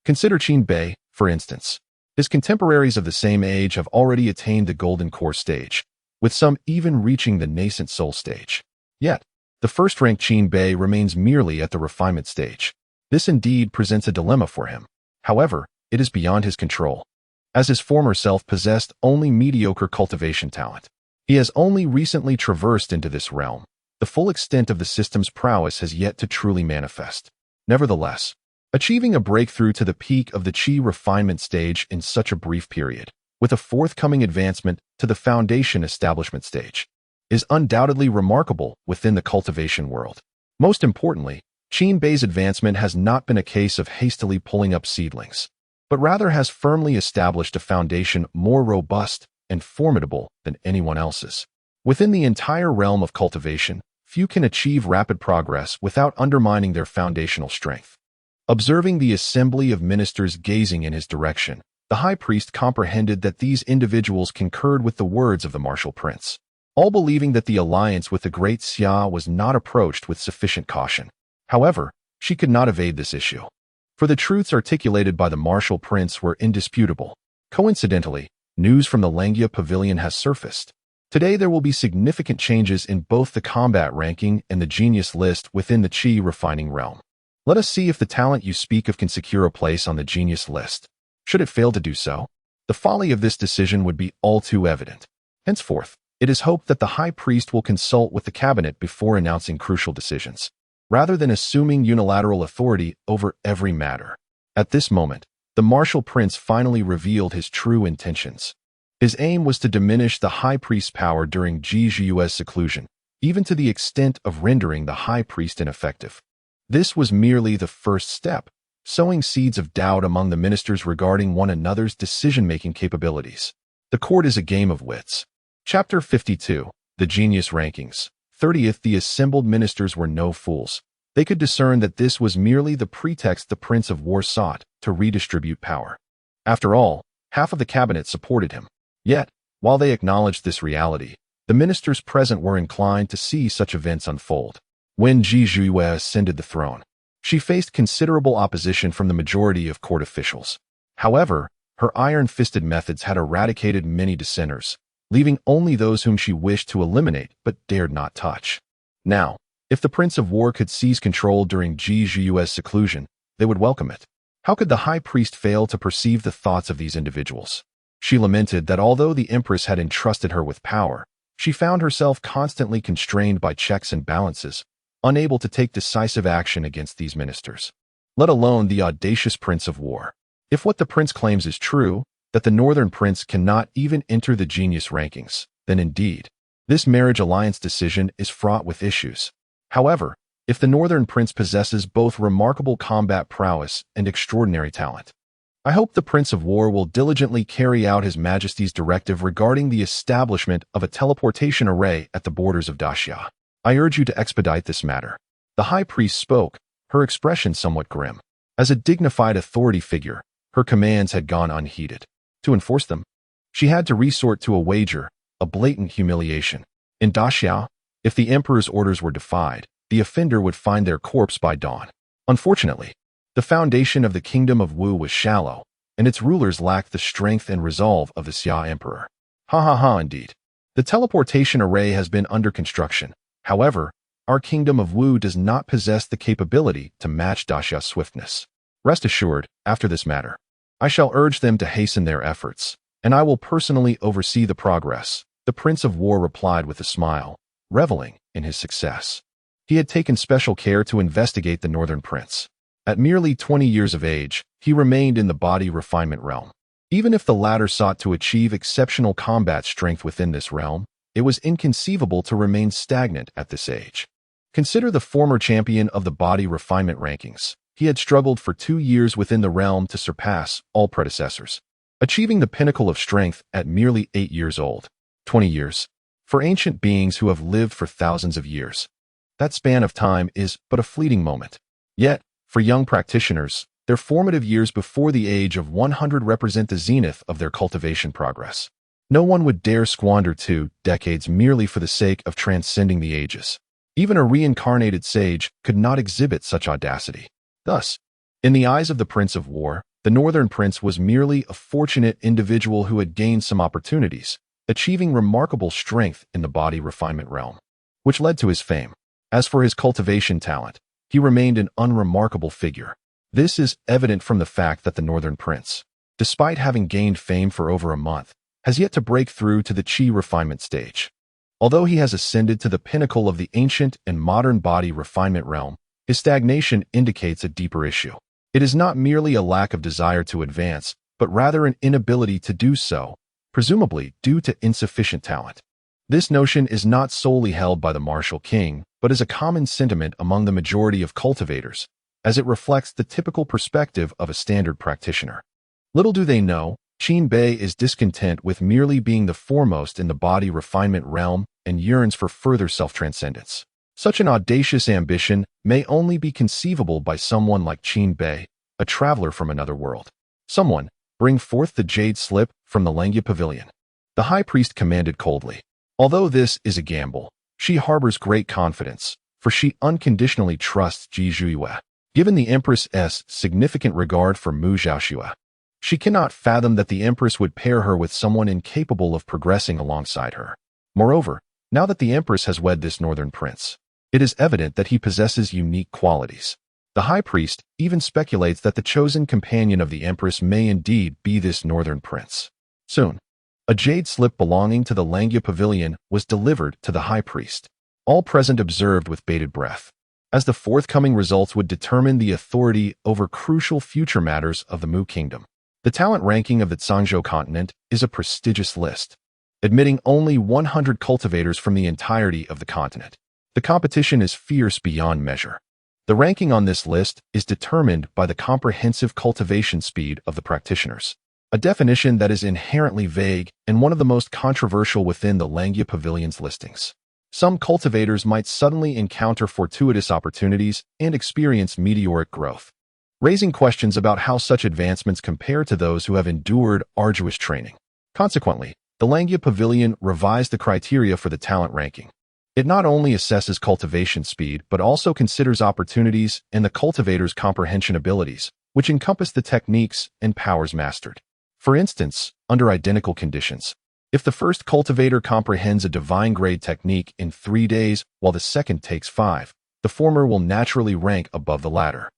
S1: Consider Qin Bei, for instance. His contemporaries of the same age have already attained the golden core stage, with some even reaching the nascent soul stage. Yet, the first-ranked Qin Bei remains merely at the refinement stage. This indeed presents a dilemma for him. However, it is beyond his control, as his former self possessed only mediocre cultivation talent. He has only recently traversed into this realm. The full extent of the system's prowess has yet to truly manifest. Nevertheless, achieving a breakthrough to the peak of the Qi refinement stage in such a brief period, with a forthcoming advancement to the foundation establishment stage, is undoubtedly remarkable within the cultivation world. Most importantly, Qin Bei's advancement has not been a case of hastily pulling up seedlings, but rather has firmly established a foundation more robust and formidable than anyone else's. Within the entire realm of cultivation, few can achieve rapid progress without undermining their foundational strength. Observing the assembly of ministers gazing in his direction, the high priest comprehended that these individuals concurred with the words of the martial prince, all believing that the alliance with the great Xia was not approached with sufficient caution. However, she could not evade this issue, for the truths articulated by the martial prince were indisputable. Coincidentally, news from the Langya pavilion has surfaced. Today there will be significant changes in both the combat ranking and the genius list within the Qi refining realm. Let us see if the talent you speak of can secure a place on the genius list. Should it fail to do so, the folly of this decision would be all too evident. Henceforth, it is hoped that the high priest will consult with the cabinet before announcing crucial decisions, rather than assuming unilateral authority over every matter. At this moment, the martial prince finally revealed his true intentions. His aim was to diminish the high priest's power during Ji Zhiyue's seclusion, even to the extent of rendering the high priest ineffective. This was merely the first step, sowing seeds of doubt among the ministers regarding one another's decision-making capabilities. The court is a game of wits. Chapter 52, The Genius Rankings. 30th. The assembled ministers were no fools. They could discern that this was merely the pretext the Prince of War sought to redistribute power. After all, half of the cabinet supported him. Yet, while they acknowledged this reality, the ministers present were inclined to see such events unfold. When Ji Zhiyue ascended the throne, she faced considerable opposition from the majority of court officials. However, her iron-fisted methods had eradicated many dissenters, leaving only those whom she wished to eliminate but dared not touch. Now, if the Prince of War could seize control during Ji Zhiyue's seclusion, they would welcome it. How could the high priest fail to perceive the thoughts of these individuals? She lamented that although the Empress had entrusted her with power, she found herself constantly constrained by checks and balances, unable to take decisive action against these ministers, let alone the audacious Prince of War. If what the prince claims is true, that the Northern Prince cannot even enter the genius rankings, then indeed, this marriage alliance decision is fraught with issues. However, if the Northern Prince possesses both remarkable combat prowess and extraordinary talent, I hope the Prince of War will diligently carry out His Majesty's directive regarding the establishment of a teleportation array at the borders of Daxia. I urge you to expedite this matter. The High Priest spoke, her expression somewhat grim. As a dignified authority figure, her commands had gone unheeded. To enforce them, she had to resort to a wager, a blatant humiliation. In Daxia, if the Emperor's orders were defied, the offender would find their corpse by dawn. Unfortunately, the foundation of the Kingdom of Wu was shallow, and its rulers lacked the strength and resolve of the Xia Emperor. Ha ha ha indeed. The teleportation array has been under construction. However, our Kingdom of Wu does not possess the capability to match Daxia's swiftness. Rest assured, after this matter, I shall urge them to hasten their efforts, and I will personally oversee the progress, the Prince of War replied with a smile, reveling in his success. He had taken special care to investigate the Northern Prince. At merely 20 years of age, he remained in the body refinement realm. Even if the latter sought to achieve exceptional combat strength within this realm, it was inconceivable to remain stagnant at this age. Consider the former champion of the body refinement rankings. He had struggled for 2 years within the realm to surpass all predecessors, achieving the pinnacle of strength at merely 8 years old. 20 years. For ancient beings who have lived for thousands of years, that span of time is but a fleeting moment. Yet, for young practitioners, their formative years before the age of 100 represent the zenith of their cultivation progress. No one would dare squander 2 decades merely for the sake of transcending the ages. Even a reincarnated sage could not exhibit such audacity. Thus, in the eyes of the Prince of War, the Northern Prince was merely a fortunate individual who had gained some opportunities, achieving remarkable strength in the body refinement realm, which led to his fame. As for his cultivation talent, he remained an unremarkable figure. This is evident from the fact that the Northern Prince, despite having gained fame for over a month, has yet to break through to the Qi refinement stage. Although he has ascended to the pinnacle of the ancient and modern body refinement realm, his stagnation indicates a deeper issue. It is not merely a lack of desire to advance, but rather an inability to do so, presumably due to insufficient talent. This notion is not solely held by the martial king, but is a common sentiment among the majority of cultivators, as it reflects the typical perspective of a standard practitioner. Little do they know, Qin Bei is discontent with merely being the foremost in the body refinement realm and yearns for further self-transcendence. Such an audacious ambition may only be conceivable by someone like Qin Bei, a traveler from another world. Someone, bring forth the jade slip from the Langya pavilion. The high priest commanded coldly. Although this is a gamble, she harbors great confidence, for she unconditionally trusts Ji Zhuiyue. Given the Empress's significant regard for Mu Zhaoxue, she cannot fathom that the Empress would pair her with someone incapable of progressing alongside her. Moreover, now that the Empress has wed this Northern Prince, it is evident that he possesses unique qualities. The High Priest even speculates that the chosen companion of the Empress may indeed be this Northern Prince. Soon, a jade slip belonging to the Langya Pavilion was delivered to the High Priest. All present observed with bated breath, as the forthcoming results would determine the authority over crucial future matters of the Mu Kingdom. The talent ranking of the Zhangzhou continent is a prestigious list, admitting only 100 cultivators from the entirety of the continent. The competition is fierce beyond measure. The ranking on this list is determined by the comprehensive cultivation speed of the practitioners, a definition that is inherently vague and one of the most controversial within the Langya Pavilion's listings. Some cultivators might suddenly encounter fortuitous opportunities and experience meteoric growth, raising questions about how such advancements compare to those who have endured arduous training. Consequently, the Langya Pavilion revised the criteria for the talent ranking. It not only assesses cultivation speed, but also considers opportunities and the cultivator's comprehension abilities, which encompass the techniques and powers mastered. For instance, under identical conditions, if the first cultivator comprehends a divine-grade technique in 3 days while the second takes 5, the former will naturally rank above the latter.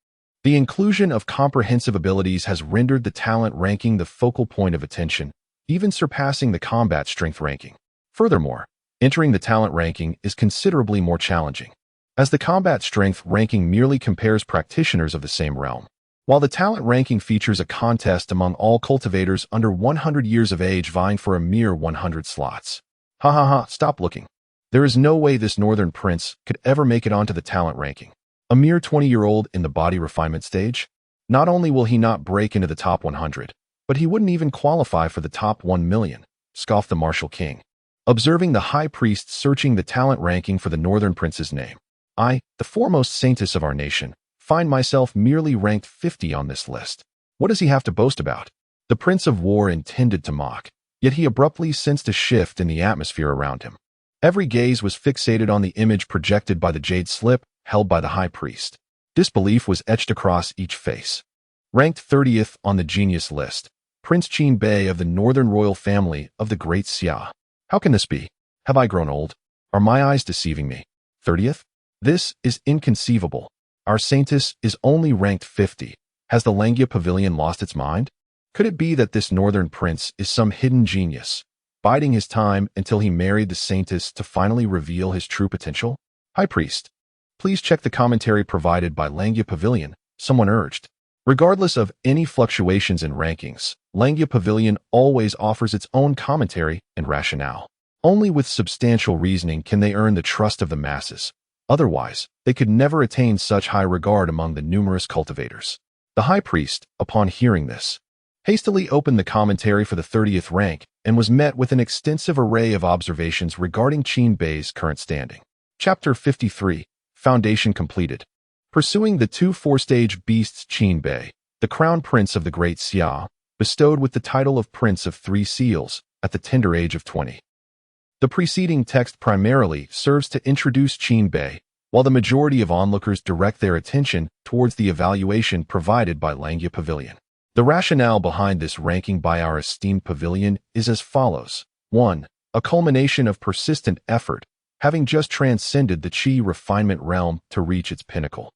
S1: The inclusion of comprehensive abilities has rendered the talent ranking the focal point of attention, even surpassing the combat strength ranking. Furthermore, entering the talent ranking is considerably more challenging, as the combat strength ranking merely compares practitioners of the same realm, while the talent ranking features a contest among all cultivators under 100 years of age vying for a mere 100 slots. Ha ha ha, stop looking. There is no way this Northern Prince could ever make it onto the talent ranking. A mere 20-year-old in the body refinement stage? Not only will he not break into the top 100, but he wouldn't even qualify for the top 1 million, scoffed the Martial King, observing the high priest searching the talent ranking for the Northern Prince's name. I, the foremost saintess of our nation, find myself merely ranked 50 on this list. What does he have to boast about? The Prince of War intended to mock, yet he abruptly sensed a shift in the atmosphere around him. Every gaze was fixated on the image projected by the jade slip held by the high priest. Disbelief was etched across each face. Ranked 30th on the genius list, Prince Qin Bei of the Northern Royal Family of the Great Xia. How can this be? Have I grown old? Are my eyes deceiving me? 30th? This is inconceivable. Our saintess is only ranked 50. Has the Langya Pavilion lost its mind? Could it be that this northern prince is some hidden genius, biding his time until he married the saintess to finally reveal his true potential? High Priest, please check the commentary provided by Langya Pavilion, someone urged. Regardless of any fluctuations in rankings, Langya Pavilion always offers its own commentary and rationale. Only with substantial reasoning can they earn the trust of the masses. Otherwise, they could never attain such high regard among the numerous cultivators. The High Priest, upon hearing this, hastily opened the commentary for the 30th rank and was met with an extensive array of observations regarding Qin Bei's current standing. Chapter 53, Foundation Completed. Pursuing the two four-stage beasts, Qin Bei, the crown prince of the Great Xia, bestowed with the title of Prince of Three Seals at the tender age of 20. The preceding text primarily serves to introduce Qin Bei, while the majority of onlookers direct their attention towards the evaluation provided by Langya Pavilion. The rationale behind this ranking by our esteemed pavilion is as follows. 1. A culmination of persistent effort, having just transcended the Qi refinement realm to reach its pinnacle.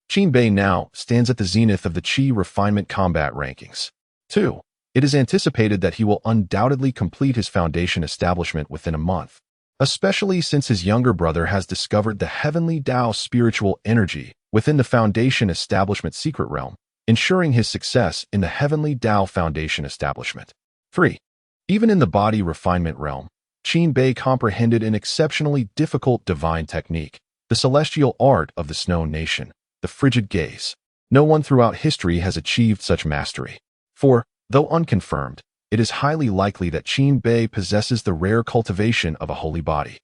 S1: Qin Bei now stands at the zenith of the Qi refinement combat rankings. 2. It is anticipated that he will undoubtedly complete his foundation establishment within a month, especially since his younger brother has discovered the heavenly Tao spiritual energy within the foundation establishment secret realm, ensuring his success in the heavenly Tao foundation establishment. 3. Even in the body refinement realm, Qin Bei comprehended an exceptionally difficult divine technique, the celestial art of the Snow Nation, the frigid gaze. No one throughout history has achieved such mastery. 4. Though unconfirmed, it is highly likely that Qin Bei possesses the rare cultivation of a holy body,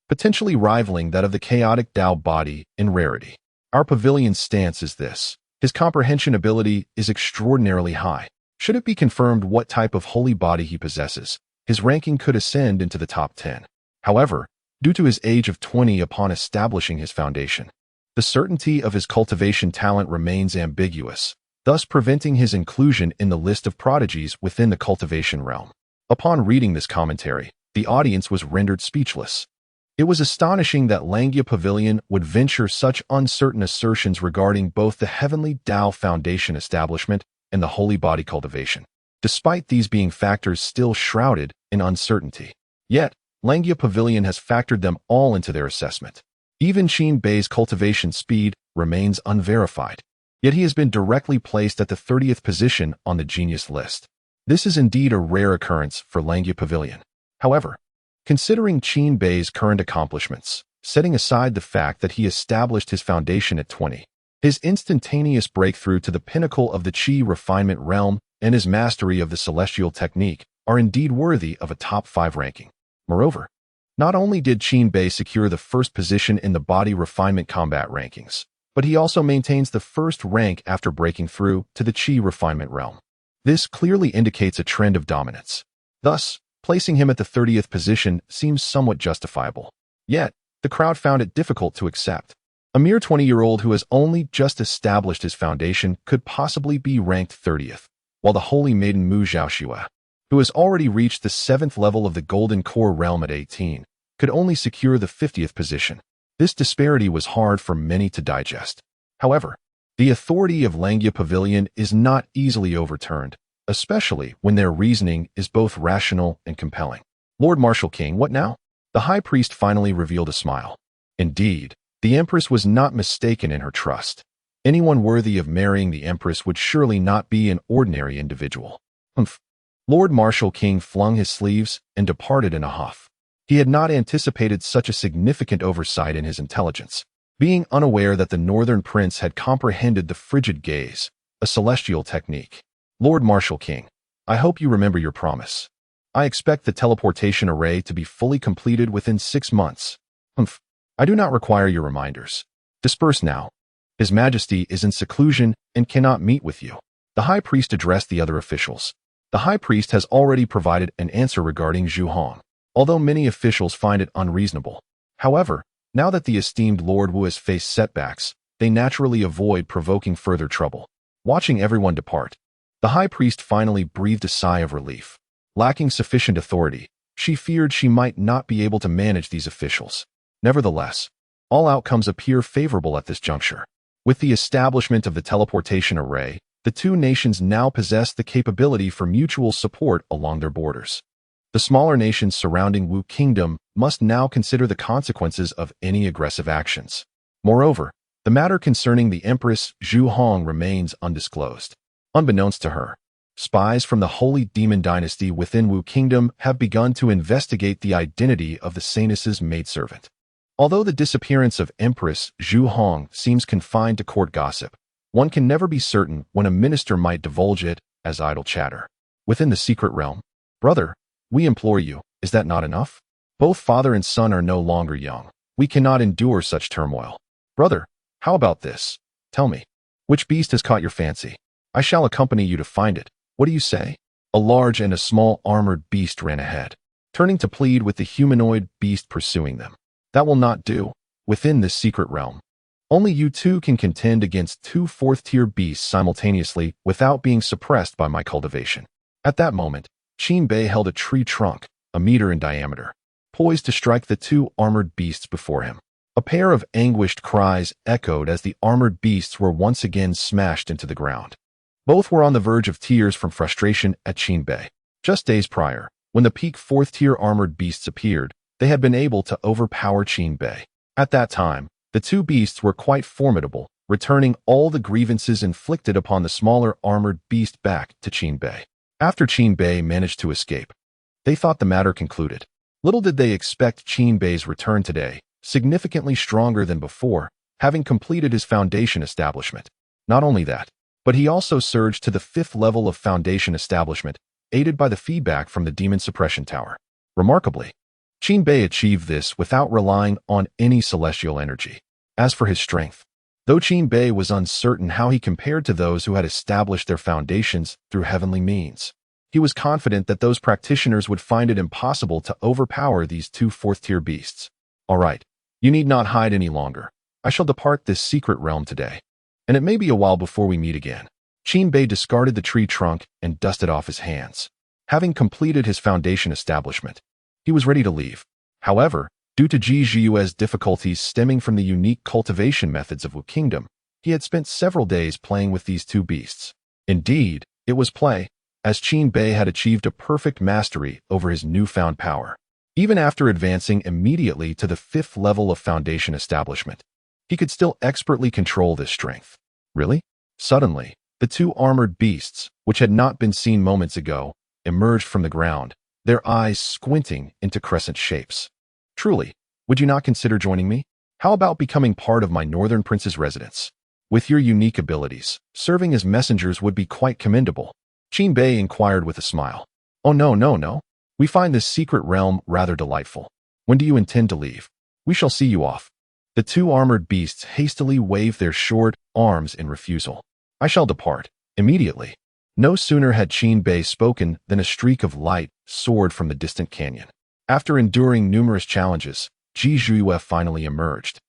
S1: potentially rivaling that of the chaotic Tao body in rarity. Our pavilion's stance is this. His comprehension ability is extraordinarily high. Should it be confirmed what type of holy body he possesses, his ranking could ascend into the top 10. However, due to his age of 20 upon establishing his foundation, the certainty of his cultivation talent remains ambiguous, thus preventing his inclusion in the list of prodigies within the cultivation realm. Upon reading this commentary, the audience was rendered speechless. It was astonishing that Langya Pavilion would venture such uncertain assertions regarding both the heavenly Tao foundation establishment and the holy body cultivation, despite these being factors still shrouded in uncertainty. Yet, Langya Pavilion has factored them all into their assessment. Even Qin Bei's cultivation speed remains unverified, yet he has been directly placed at the 30th position on the genius list. This is indeed a rare occurrence for Langya Pavilion. However, considering Qin Bei's current accomplishments, setting aside the fact that he established his foundation at 20, his instantaneous breakthrough to the pinnacle of the Qi refinement realm and his mastery of the celestial technique are indeed worthy of a top 5 ranking. Moreover, not only did Qin Bei secure the first position in the body refinement combat rankings, but he also maintains the first rank after breaking through to the Qi refinement realm. This clearly indicates a trend of dominance. Thus, placing him at the 30th position seems somewhat justifiable. Yet, the crowd found it difficult to accept. A mere 20-year-old who has only just established his foundation could possibly be ranked 30th, while the holy maiden Mu Zhaoxue, who has already reached the 7th level of the Golden Core realm at 18, could only secure the 50th position. This disparity was hard for many to digest. However, the authority of Langya Pavilion is not easily overturned, especially when their reasoning is both rational and compelling. Lord Martial King, what now? The High Priest finally revealed a smile. Indeed, the Empress was not mistaken in her trust. Anyone worthy of marrying the Empress would surely not be an ordinary individual. Humph. Lord Martial King flung his sleeves and departed in a huff. He had not anticipated such a significant oversight in his intelligence, being unaware that the Northern Prince had comprehended the frigid gaze, a celestial technique. Lord Marshal King, I hope you remember your promise. I expect the teleportation array to be fully completed within 6 months. Humph. I do not require your reminders. Disperse now. His Majesty is in seclusion and cannot meet with you. The High Priest addressed the other officials. The High Priest has already provided an answer regarding Zhu Hong, although many officials find it unreasonable. However, now that the esteemed Lord Wu has faced setbacks, they naturally avoid provoking further trouble. Watching everyone depart, the High Priest finally breathed a sigh of relief. Lacking sufficient authority, she feared she might not be able to manage these officials. Nevertheless, all outcomes appear favorable at this juncture. With the establishment of the teleportation array, the two nations now possess the capability for mutual support along their borders. The smaller nations surrounding Wu Kingdom must now consider the consequences of any aggressive actions. Moreover, the matter concerning the Empress Zhu Hong remains undisclosed. Unbeknownst to her, spies from the Holy Demon Dynasty within Wu Kingdom have begun to investigate the identity of the Sanus's maidservant. Although the disappearance of Empress Zhu Hong seems confined to court gossip, one can never be certain when a minister might divulge it as idle chatter. Within the secret realm, brother, we implore you, is that not enough? Both father and son are no longer young. We cannot endure such turmoil. Brother, how about this? Tell me, which beast has caught your fancy? I shall accompany you to find it. What do you say? A large and a small armored beast ran ahead, turning to plead with the humanoid beast pursuing them. That will not do. Within this secret realm, only you two can contend against 2 4th-tier beasts simultaneously without being suppressed by my cultivation. At that moment, Qin Bei held a tree trunk, a meter in diameter, poised to strike the 2 armored beasts before him. A pair of anguished cries echoed as the armored beasts were once again smashed into the ground. Both were on the verge of tears from frustration at Qin Bei. Just days prior, when the peak 4th-tier armored beasts appeared, they had been able to overpower Qin Bei. At that time, the 2 beasts were quite formidable, returning all the grievances inflicted upon the smaller armored beast back to Qin Bei. After Qin Bei managed to escape, they thought the matter concluded. Little did they expect Qin Bei's return today, significantly stronger than before, having completed his foundation establishment. Not only that, but he also surged to the 5th level of foundation establishment, aided by the feedback from the Demon Suppression Tower. Remarkably, Qin Bei achieved this without relying on any celestial energy. As for his strength, though Qin Bei was uncertain how he compared to those who had established their foundations through heavenly means, he was confident that those practitioners would find it impossible to overpower these 2 4th-tier beasts. All right, you need not hide any longer. I shall depart this secret realm today, and it may be a while before we meet again. Qin Bei discarded the tree trunk and dusted off his hands. Having completed his foundation establishment, he was ready to leave. However, due to Ji Zhiyue's difficulties stemming from the unique cultivation methods of Wu Kingdom, he had spent several days playing with these 2 beasts. Indeed, it was play, as Qin Bei had achieved a perfect mastery over his newfound power. Even after advancing immediately to the 5th level of foundation establishment, he could still expertly control this strength. Really? Suddenly, the 2 armored beasts, which had not been seen moments ago, emerged from the ground, their eyes squinting into crescent shapes. Truly, would you not consider joining me? How about becoming part of my Northern Prince's residence? With your unique abilities, serving as messengers would be quite commendable. Qin Bei inquired with a smile. Oh no. We find this secret realm rather delightful. When do you intend to leave? We shall see you off. The 2 armored beasts hastily waved their short arms in refusal. I shall depart immediately. No sooner had Qin Bei spoken than a streak of light soared from the distant canyon. After enduring numerous challenges, Ji Zhiyue finally emerged.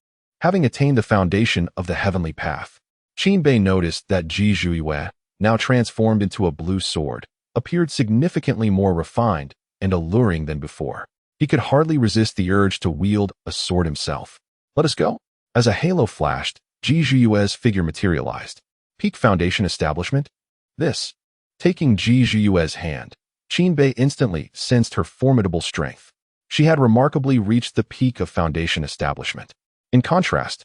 S1: Having attained the foundation of the heavenly path, Qin Bei noticed that Ji Zhiyue, now transformed into a blue sword, appeared significantly more refined and alluring than before. He could hardly resist the urge to wield a sword himself. Let us go. As a halo flashed, Ji Zhiyue's figure materialized. Peak foundation establishment? This. Taking Ji Zhiyue's hand, Qin Bei instantly sensed her formidable strength. She had remarkably reached the peak of foundation establishment. In contrast,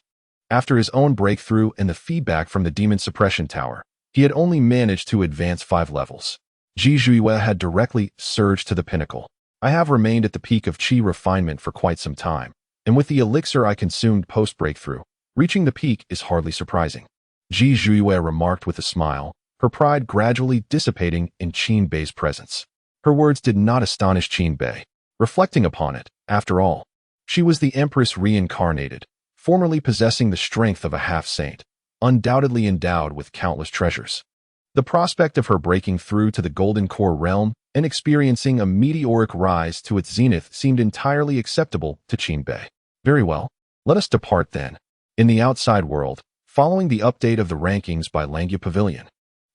S1: after his own breakthrough and the feedback from the Demon Suppression Tower, he had only managed to advance 5 levels. Ji Zhiyue had directly surged to the pinnacle. I have remained at the peak of Qi refinement for quite some time, and with the elixir I consumed post-breakthrough, reaching the peak is hardly surprising. Ji Zhiyue remarked with a smile, her pride gradually dissipating in Qin Bei's presence. Her words did not astonish Qin Bei. Reflecting upon it, after all, she was the Empress reincarnated, formerly possessing the strength of a half-saint, undoubtedly endowed with countless treasures. The prospect of her breaking through to the Golden Core realm and experiencing a meteoric rise to its zenith seemed entirely acceptable to Qin Bei. Very well, let us depart then. In the outside world, following the update of the rankings by Langya Pavilion,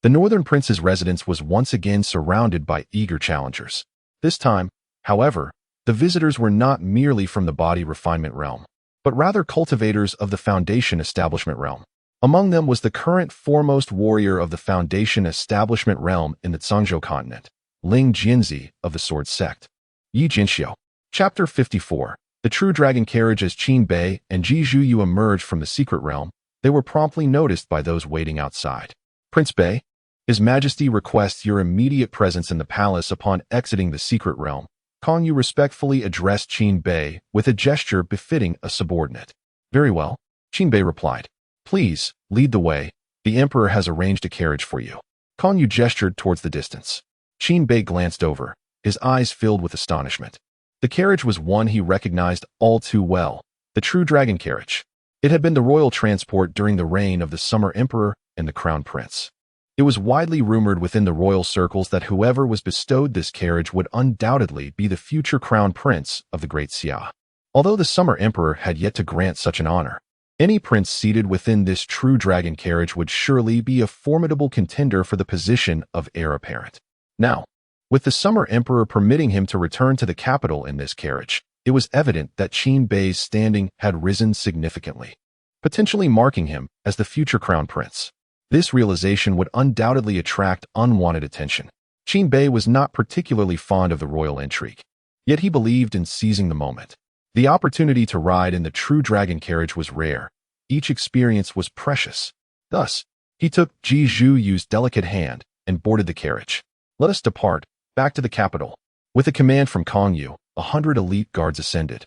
S1: the Northern Prince's residence was once again surrounded by eager challengers. This time, however, the visitors were not merely from the body refinement realm, but rather cultivators of the Foundation Establishment realm. Among them was the current foremost warrior of the Foundation Establishment realm in the Zhangzhou continent, Ling Jinzi of the Sword Sect. Yi Jinxiu. Chapter 54. The True Dragon Carriage. As Qin Bei and Ji Zhuyu emerged from the secret realm, they were promptly noticed by those waiting outside. Prince Bei, His Majesty requests your immediate presence in the palace upon exiting the secret realm. Kong Yu respectfully addressed Qin Bei with a gesture befitting a subordinate. Very well, Qin Bei replied. Please, lead the way. The Emperor has arranged a carriage for you. Kong Yu gestured towards the distance. Qin Bei glanced over, his eyes filled with astonishment. The carriage was one he recognized all too well, the True Dragon Carriage. It had been the royal transport during the reign of the Summer Emperor and the Crown Prince. It was widely rumored within the royal circles that whoever was bestowed this carriage would undoubtedly be the future Crown Prince of the Great Xia. Although the Summer Emperor had yet to grant such an honor, any prince seated within this True Dragon Carriage would surely be a formidable contender for the position of heir apparent. Now, with the Summer Emperor permitting him to return to the capital in this carriage, it was evident that Qin Bei's standing had risen significantly, potentially marking him as the future Crown Prince. This realization would undoubtedly attract unwanted attention. Qin Bei was not particularly fond of the royal intrigue, yet he believed in seizing the moment. The opportunity to ride in the True Dragon Carriage was rare. Each experience was precious. Thus, he took Ji Zhuyu's delicate hand and boarded the carriage. Let us depart, back to the capital. With a command from Kong Yu, 100 elite guards ascended,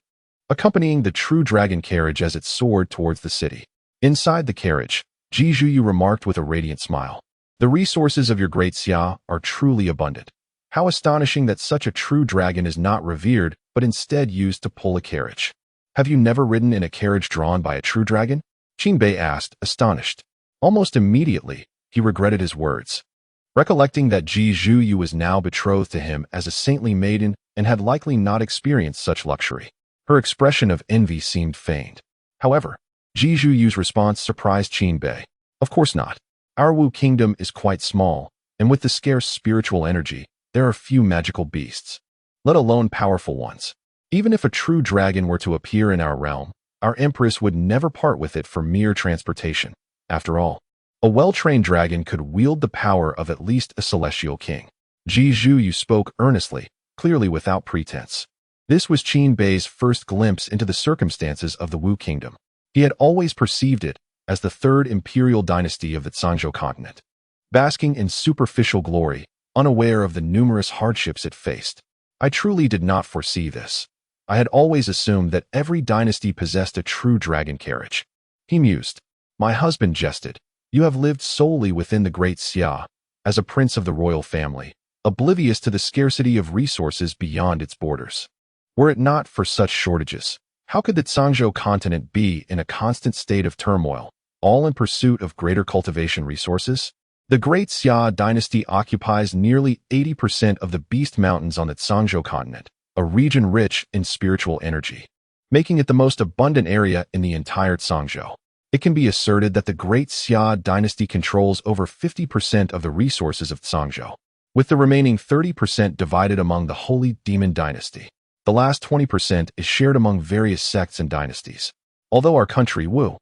S1: accompanying the True Dragon Carriage as it soared towards the city. Inside the carriage, Ji Zhuyu remarked with a radiant smile. The resources of your Great Xia are truly abundant. How astonishing that such a true dragon is not revered, but instead used to pull a carriage. Have you never ridden in a carriage drawn by a true dragon? Qin Bei asked, astonished. Almost immediately, he regretted his words, recollecting that Ji Zhuyu was now betrothed to him as a saintly maiden and had likely not experienced such luxury. Her expression of envy seemed feigned. However, Ji Zhuyu's response surprised Qin Bei. Of course not. Our Wu kingdom is quite small, and with the scarce spiritual energy, there are few magical beasts, let alone powerful ones. Even if a true dragon were to appear in our realm, our Empress would never part with it for mere transportation. After all, a well-trained dragon could wield the power of at least a celestial king. Ji Zhuyu spoke earnestly, clearly without pretense. This was Qin Bei's first glimpse into the circumstances of the Wu kingdom. He had always perceived it as the third imperial dynasty of the Zhangzhou continent, basking in superficial glory, unaware of the numerous hardships it faced. I truly did not foresee this. I had always assumed that every dynasty possessed a true dragon carriage. He mused. My husband jested. You have lived solely within the Great Xia, as a prince of the royal family, oblivious to the scarcity of resources beyond its borders. Were it not for such shortages, how could the Zhangzhou continent be in a constant state of turmoil, all in pursuit of greater cultivation resources? The Great Xia dynasty occupies nearly 80% of the Beast Mountains on the Zhangzhou continent, a region rich in spiritual energy, making it the most abundant area in the entire Zhangzhou. It can be asserted that the Great Xia dynasty controls over 50% of the resources of Zhangzhou, with the remaining 30% divided among the Holy Demon Dynasty. The last 20% is shared among various sects and dynasties. Although our country, Wu,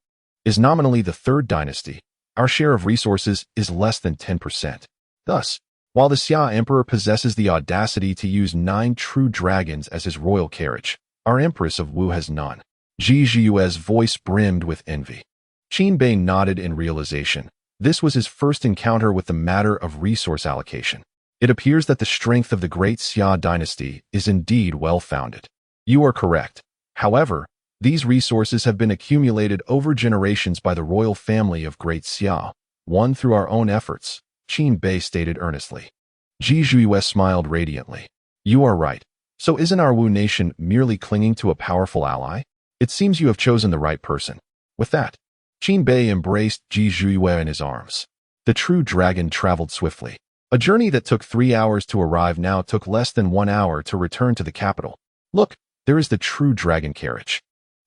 S1: is nominally the third dynasty, our share of resources is less than 10%. Thus, while the Xia Emperor possesses the audacity to use 9 true dragons as his royal carriage, our Empress of Wu has none. Ji Zhuyu's voice brimmed with envy. Qin Bei nodded in realization. This was his first encounter with the matter of resource allocation. It appears that the strength of the Great Xia dynasty is indeed well-founded. You are correct. However, these resources have been accumulated over generations by the royal family of Great Xia, won through our own efforts, Qin Bei stated earnestly. Ji Zhuiyue smiled radiantly. You are right. So isn't our Wu nation merely clinging to a powerful ally? It seems you have chosen the right person. With that, Qin Bei embraced Ji Zhuiyue in his arms. The true dragon traveled swiftly. A journey that took 3 hours to arrive now took less than 1 hour to return to the capital. Look, there is the true dragon carriage.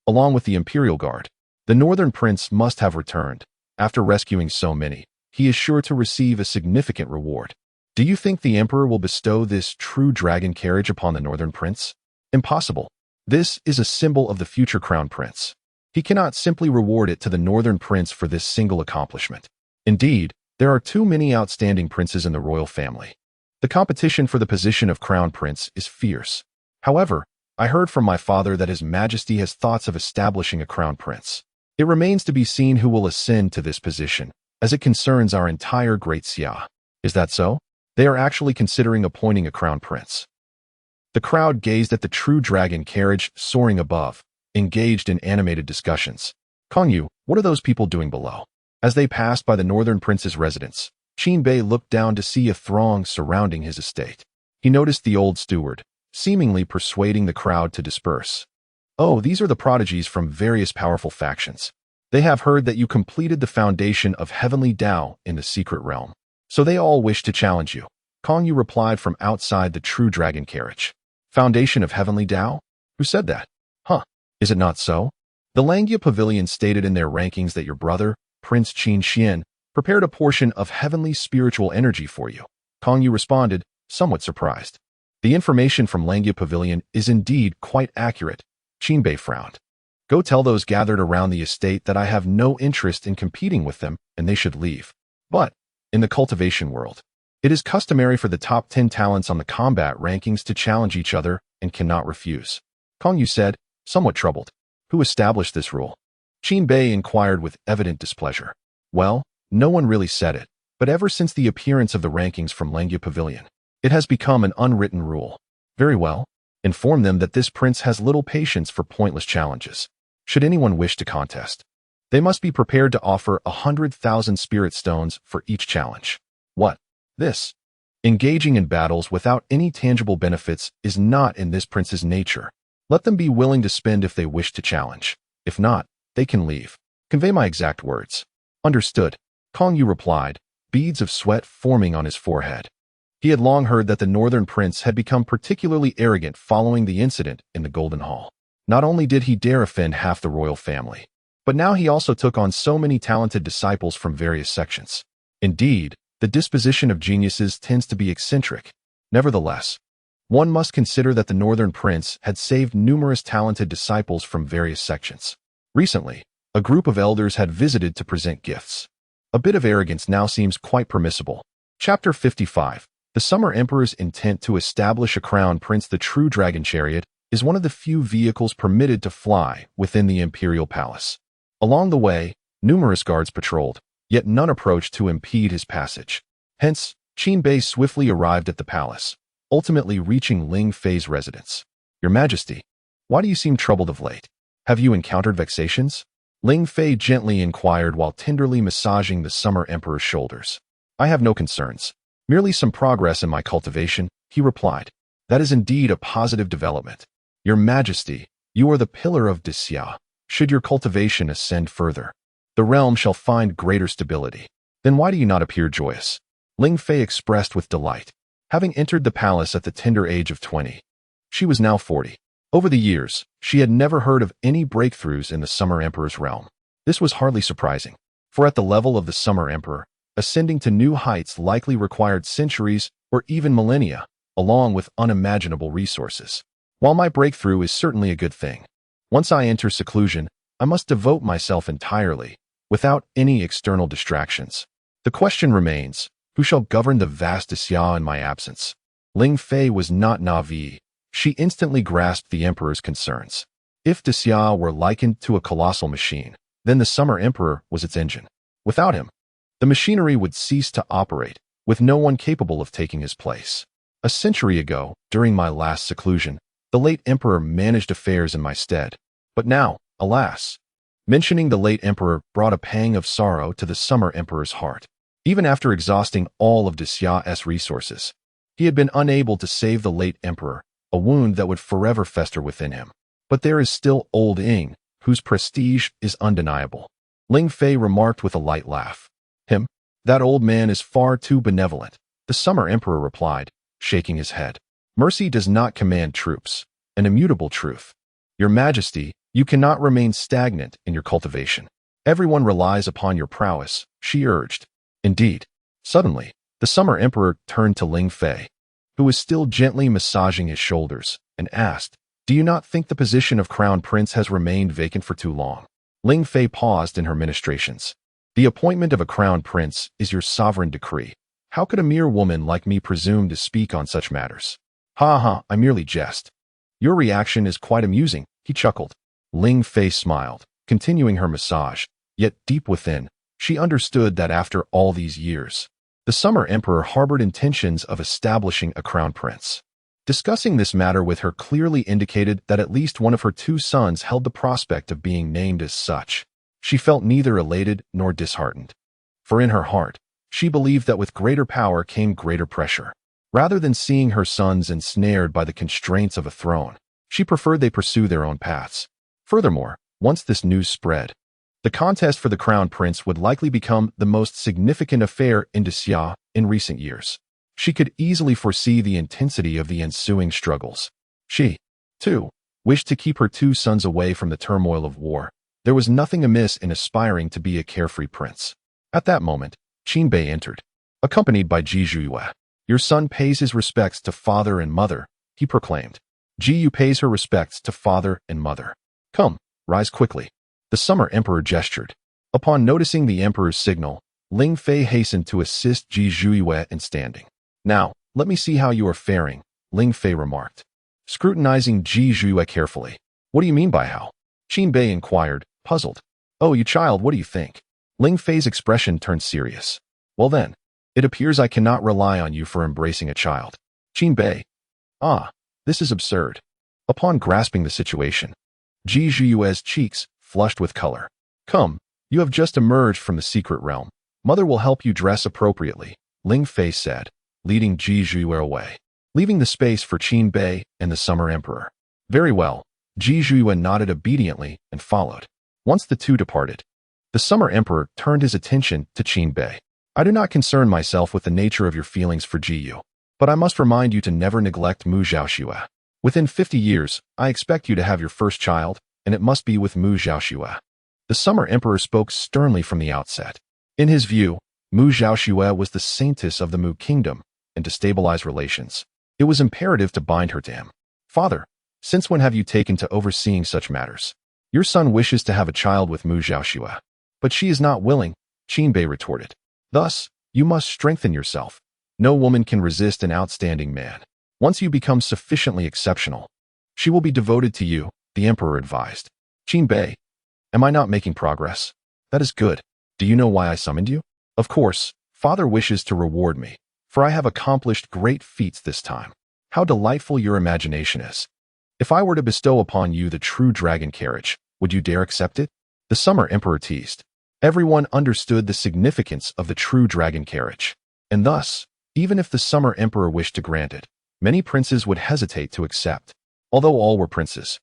S1: Along with the Imperial Guard, the Northern Prince must have returned. After rescuing so many, he is sure to receive a significant reward. Do you think the Emperor will bestow this true dragon carriage upon the Northern Prince? Impossible. This is a symbol of the future Crown Prince. He cannot simply reward it to the Northern Prince for this single accomplishment. Indeed, there are too many outstanding princes in the royal family. The competition for the position of Crown Prince is fierce. However, I heard from my father that His Majesty has thoughts of establishing a Crown Prince. It remains to be seen who will ascend to this position, as it concerns our entire Great Xia. Is that so? They are actually considering appointing a Crown Prince. The crowd gazed at the true dragon carriage soaring above, engaged in animated discussions. Kongyu, what are those people doing below? As they passed by the Northern Prince's residence, Qin Bei looked down to see a throng surrounding his estate. He noticed the old steward, seemingly persuading the crowd to disperse. Oh, these are the prodigies from various powerful factions. They have heard that you completed the foundation of Heavenly Tao in the secret realm. So they all wish to challenge you. Kongyu replied from outside the true dragon carriage. Foundation of Heavenly Tao? Who said that? Huh, is it not so? The Langya Pavilion stated in their rankings that your brother, Prince Qin Xian, prepared a portion of heavenly spiritual energy for you. Kongyu responded, somewhat surprised. The information from Langya Pavilion is indeed quite accurate. Qin Bei frowned. Go tell those gathered around the estate that I have no interest in competing with them and they should leave. But, in the cultivation world, it is customary for the top 10 talents on the combat rankings to challenge each other and cannot refuse. Kongyu said, somewhat troubled. Who established this rule? Qin Bei inquired with evident displeasure. Well, no one really said it, but ever since the appearance of the rankings from Langya Pavilion, it has become an unwritten rule. Very well. Inform them that this prince has little patience for pointless challenges. Should anyone wish to contest, they must be prepared to offer 100,000 spirit stones for each challenge. What? This? Engaging in battles without any tangible benefits is not in this prince's nature. Let them be willing to spend if they wish to challenge. If not, they can leave. Convey my exact words. Understood. Kongyu replied, beads of sweat forming on his forehead. He had long heard that the Northern Prince had become particularly arrogant following the incident in the Golden Hall. Not only did he dare offend half the royal family, but now he also took on so many talented disciples from various sections. Indeed, the disposition of geniuses tends to be eccentric. Nevertheless, one must consider that the Northern Prince had saved numerous talented disciples from various sections. Recently, a group of elders had visited to present gifts. A bit of arrogance now seems quite permissible. Chapter 55. The Summer Emperor's intent to establish a crown prince. The true dragon chariot is one of the few vehicles permitted to fly within the imperial palace. Along the way, numerous guards patrolled, yet none approached to impede his passage. Hence, Qin Bei swiftly arrived at the palace, ultimately reaching Ling Fei's residence. Your Majesty, why do you seem troubled of late? Have you encountered vexations? Ling Fei gently inquired while tenderly massaging the Summer Emperor's shoulders. I have no concerns. Merely some progress in my cultivation, he replied. That is indeed a positive development. Your Majesty, you are the pillar of Xia. Should your cultivation ascend further, the realm shall find greater stability. Then why do you not appear joyous? Ling Fei expressed with delight. Having entered the palace at the tender age of 20, she was now 40. Over the years, she had never heard of any breakthroughs in the Summer Emperor's realm. This was hardly surprising, for at the level of the Summer Emperor, ascending to new heights likely required centuries or even millennia, along with unimaginable resources. While my breakthrough is certainly a good thing, once I enter seclusion, I must devote myself entirely, without any external distractions. The question remains, who shall govern the vast Xia in my absence? Ling Fei was not naive. She instantly grasped the emperor's concerns. If Xia were likened to a colossal machine, then the Summer Emperor was its engine. Without him, the machinery would cease to operate, with no one capable of taking his place. A century ago, during my last seclusion, the late emperor managed affairs in my stead. But now, alas, mentioning the late emperor brought a pang of sorrow to the Summer Emperor's heart. Even after exhausting all of Xia's resources, he had been unable to save the late emperor, a wound that would forever fester within him. But there is still old Ying, whose prestige is undeniable. Ling Fei remarked with a light laugh. Him? That old man is far too benevolent, the Summer Emperor replied, shaking his head. Mercy does not command troops, an immutable truth. Your Majesty, you cannot remain stagnant in your cultivation. Everyone relies upon your prowess, she urged. Indeed. Suddenly, the Summer Emperor turned to Ling Fei, who was still gently massaging his shoulders, and asked, Do you not think the position of Crown Prince has remained vacant for too long? Ling Fei paused in her ministrations. The appointment of a Crown Prince is your sovereign decree. How could a mere woman like me presume to speak on such matters? Ha ha, I merely jest. Your reaction is quite amusing, he chuckled. Ling Fei smiled, continuing her massage, yet deep within, she understood that after all these years, the Summer Emperor harbored intentions of establishing a crown prince. Discussing this matter with her clearly indicated that at least one of her two sons held the prospect of being named as such. She felt neither elated nor disheartened. For in her heart, she believed that with greater power came greater pressure. Rather than seeing her sons ensnared by the constraints of a throne, she preferred they pursue their own paths. Furthermore, once this news spread, the contest for the crown prince would likely become the most significant affair in Xia in recent years. She could easily foresee the intensity of the ensuing struggles. She, too, wished to keep her two sons away from the turmoil of war. There was nothing amiss in aspiring to be a carefree prince. At that moment, Qin Bei entered, accompanied by Ji Zhuyue. Your son pays his respects to father and mother, he proclaimed. Ji Yu pays her respects to father and mother. Come, rise quickly. The Summer Emperor gestured. Upon noticing the Emperor's signal, Ling Fei hastened to assist Ji Zhuyue in standing. Now, let me see how you are faring, Ling Fei remarked, scrutinizing Ji Zhuyue carefully. What do you mean by how? Qin Bei inquired, puzzled. Oh, you child, what do you think? Ling Fei's expression turned serious. Well then, it appears I cannot rely on you for embracing a child. Qin Bei. Ah, this is absurd. Upon grasping the situation, Ji Zhuyue's cheeks flushed with color. Come, you have just emerged from the secret realm. Mother will help you dress appropriately, Ling Fei said, leading Ji Zhuyue away, leaving the space for Qin Bei and the Summer Emperor. Very well, Ji Zhuyue nodded obediently and followed. Once the two departed, the Summer Emperor turned his attention to Qin Bei. I do not concern myself with the nature of your feelings for Ji Yu, but I must remind you to never neglect Mu Zhaoxue. Within 50 years, I expect you to have your first child, and it must be with Mu Zhaoxue. The Summer Emperor spoke sternly from the outset. In his view, Mu Zhaoxue was the saintess of the Mu Kingdom, and to stabilize relations, it was imperative to bind her to him. Father, since when have you taken to overseeing such matters? Your son wishes to have a child with Mu Zhaoxue, but she is not willing, Qin Bei retorted. Thus, you must strengthen yourself. No woman can resist an outstanding man. Once you become sufficiently exceptional, she will be devoted to you, the Emperor advised. Qin Bei, am I not making progress? That is good. Do you know why I summoned you? Of course, Father wishes to reward me, for I have accomplished great feats this time. How delightful your imagination is. If I were to bestow upon you the true dragon carriage, would you dare accept it? The Summer Emperor teased. Everyone understood the significance of the true dragon carriage, and thus, even if the Summer Emperor wished to grant it, many princes would hesitate to accept. Although all were princes,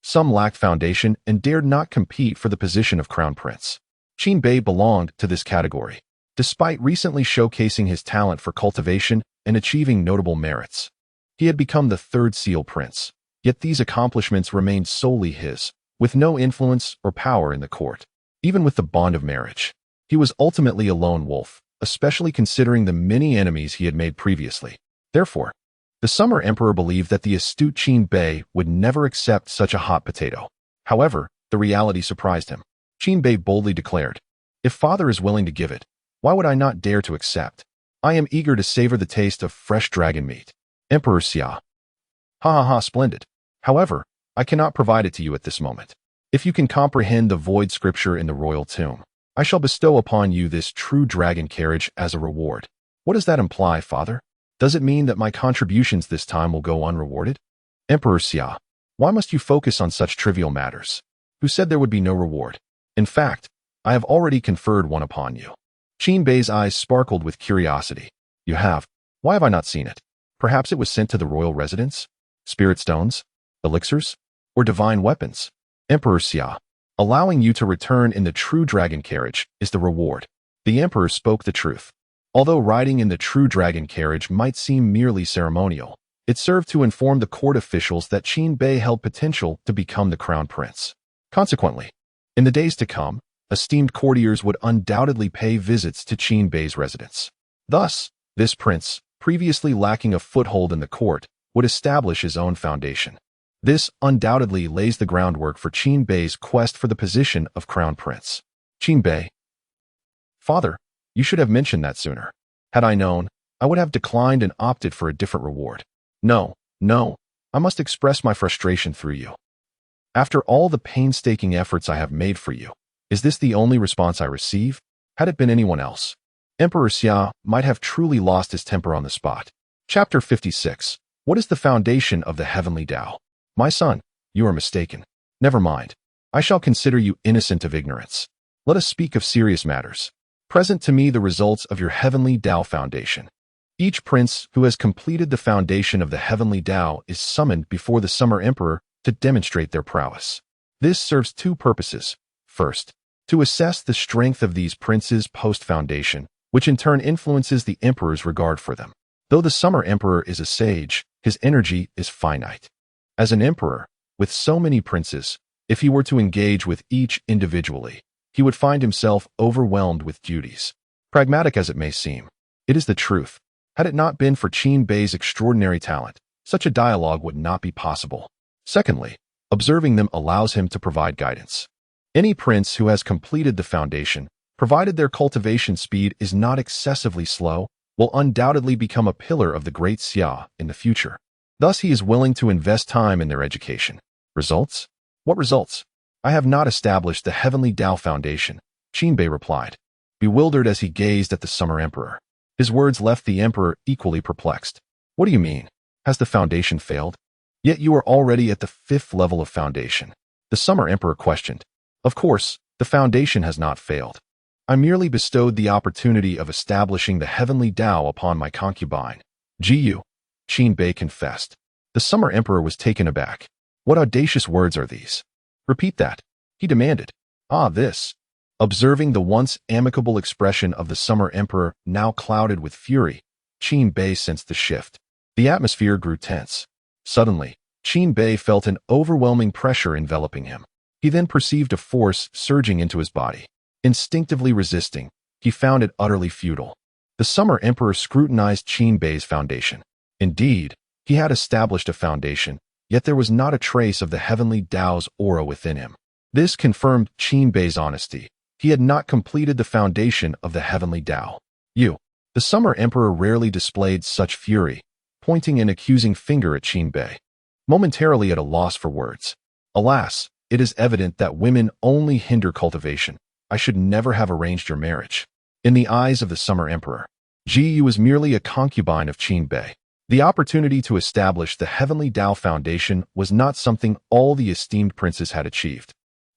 S1: some lacked foundation and dared not compete for the position of crown prince. Qin Bei belonged to this category, despite recently showcasing his talent for cultivation and achieving notable merits. He had become the third seal prince, yet these accomplishments remained solely his, with no influence or power in the court. Even with the bond of marriage, he was ultimately a lone wolf, especially considering the many enemies he had made previously. Therefore, the Summer Emperor believed that the astute Qin Bei would never accept such a hot potato. However, the reality surprised him. Qin Bei boldly declared, If Father is willing to give it, why would I not dare to accept? I am eager to savor the taste of fresh dragon meat. Emperor Xia. Ha ha ha, splendid. However, I cannot provide it to you at this moment. If you can comprehend the void scripture in the royal tomb, I shall bestow upon you this true dragon carriage as a reward. What does that imply, Father? Does it mean that my contributions this time will go unrewarded? Emperor Xia, why must you focus on such trivial matters? Who said there would be no reward? In fact, I have already conferred one upon you. Qin Bei's eyes sparkled with curiosity. You have. Why have I not seen it? Perhaps it was sent to the royal residence? Spirit stones? Elixirs? Or divine weapons? Emperor Xia, allowing you to return in the true dragon carriage is the reward. The emperor spoke the truth. Although riding in the true dragon carriage might seem merely ceremonial, it served to inform the court officials that Qin Bei held potential to become the crown prince. Consequently, in the days to come, esteemed courtiers would undoubtedly pay visits to Qin Bei's residence. Thus, this prince, previously lacking a foothold in the court, would establish his own foundation. This undoubtedly lays the groundwork for Qin Bei's quest for the position of crown prince. Qin Bei. Father, you should have mentioned that sooner. Had I known, I would have declined and opted for a different reward. No, I must express my frustration through you. After all the painstaking efforts I have made for you, is this the only response I receive? Had it been anyone else, Emperor Xia might have truly lost his temper on the spot. Chapter 56. What is the foundation of the heavenly Tao? My son, you are mistaken. Never mind. I shall consider you innocent of ignorance. Let us speak of serious matters. Present to me the results of your heavenly Tao foundation. Each prince who has completed the foundation of the heavenly Tao is summoned before the Summer Emperor to demonstrate their prowess. This serves two purposes. First, to assess the strength of these princes post-foundation, which in turn influences the emperor's regard for them. Though the Summer Emperor is a sage, his energy is finite. As an emperor, with so many princes, if he were to engage with each individually, he would find himself overwhelmed with duties. Pragmatic as it may seem, it is the truth. Had it not been for Qin Bei's extraordinary talent, such a dialogue would not be possible. Secondly, observing them allows him to provide guidance. Any prince who has completed the foundation, provided their cultivation speed is not excessively slow, will undoubtedly become a pillar of the great Xia in the future. Thus he is willing to invest time in their education. Results? What results? I have not established the heavenly Tao foundation, Qin Bei replied, bewildered as he gazed at the Summer Emperor. His words left the emperor equally perplexed. What do you mean? Has the foundation failed? Yet you are already at the 5th level of foundation. The Summer Emperor questioned. Of course, the foundation has not failed. I merely bestowed the opportunity of establishing the heavenly Tao upon my concubine. Gu, Qin Bei confessed. The Summer Emperor was taken aback. What audacious words are these? Repeat that, he demanded. This. Observing the once amicable expression of the Summer Emperor now clouded with fury, Qin Bei sensed the shift. The atmosphere grew tense. Suddenly, Qin Bei felt an overwhelming pressure enveloping him. He then perceived a force surging into his body. Instinctively resisting, he found it utterly futile. The Summer Emperor scrutinized Qin Bei's foundation. Indeed, he had established a foundation, yet there was not a trace of the heavenly Tao's aura within him. This confirmed Qin Bei's honesty. He had not completed the foundation of the heavenly Tao. The Summer Emperor rarely displayed such fury, pointing an accusing finger at Qin Bei. Momentarily at a loss for words. Alas, it is evident that women only hinder cultivation. I should never have arranged your marriage. In the eyes of the Summer Emperor, Gu was merely a concubine of Qin Bei. The opportunity to establish the heavenly Tao foundation was not something all the esteemed princes had achieved.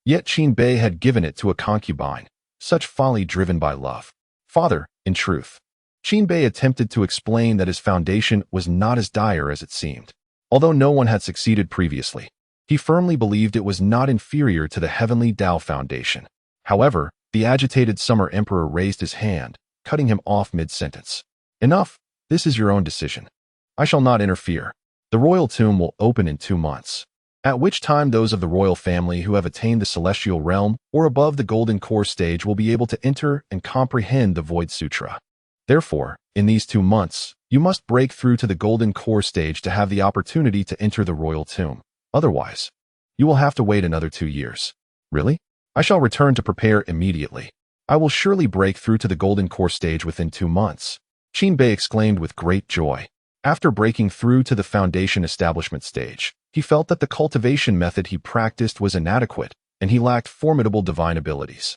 S1: Yet Qin Bei had given it to a concubine, such folly driven by love. Father, in truth, Qin Bei attempted to explain that his foundation was not as dire as it seemed. Although no one had succeeded previously, he firmly believed it was not inferior to the heavenly Tao foundation. However, the agitated Summer Emperor raised his hand, cutting him off mid-sentence. Enough, this is your own decision. I shall not interfere. The royal tomb will open in 2 months, at which time those of the royal family who have attained the celestial realm or above the golden core stage will be able to enter and comprehend the Void Sutra. Therefore, in these 2 months, you must break through to the golden core stage to have the opportunity to enter the royal tomb. Otherwise, you will have to wait another 2 years. Really? I shall return to prepare immediately. I will surely break through to the golden core stage within 2 months. Qin Bei exclaimed with great joy. After breaking through to the foundation establishment stage, he felt that the cultivation method he practiced was inadequate, and he lacked formidable divine abilities.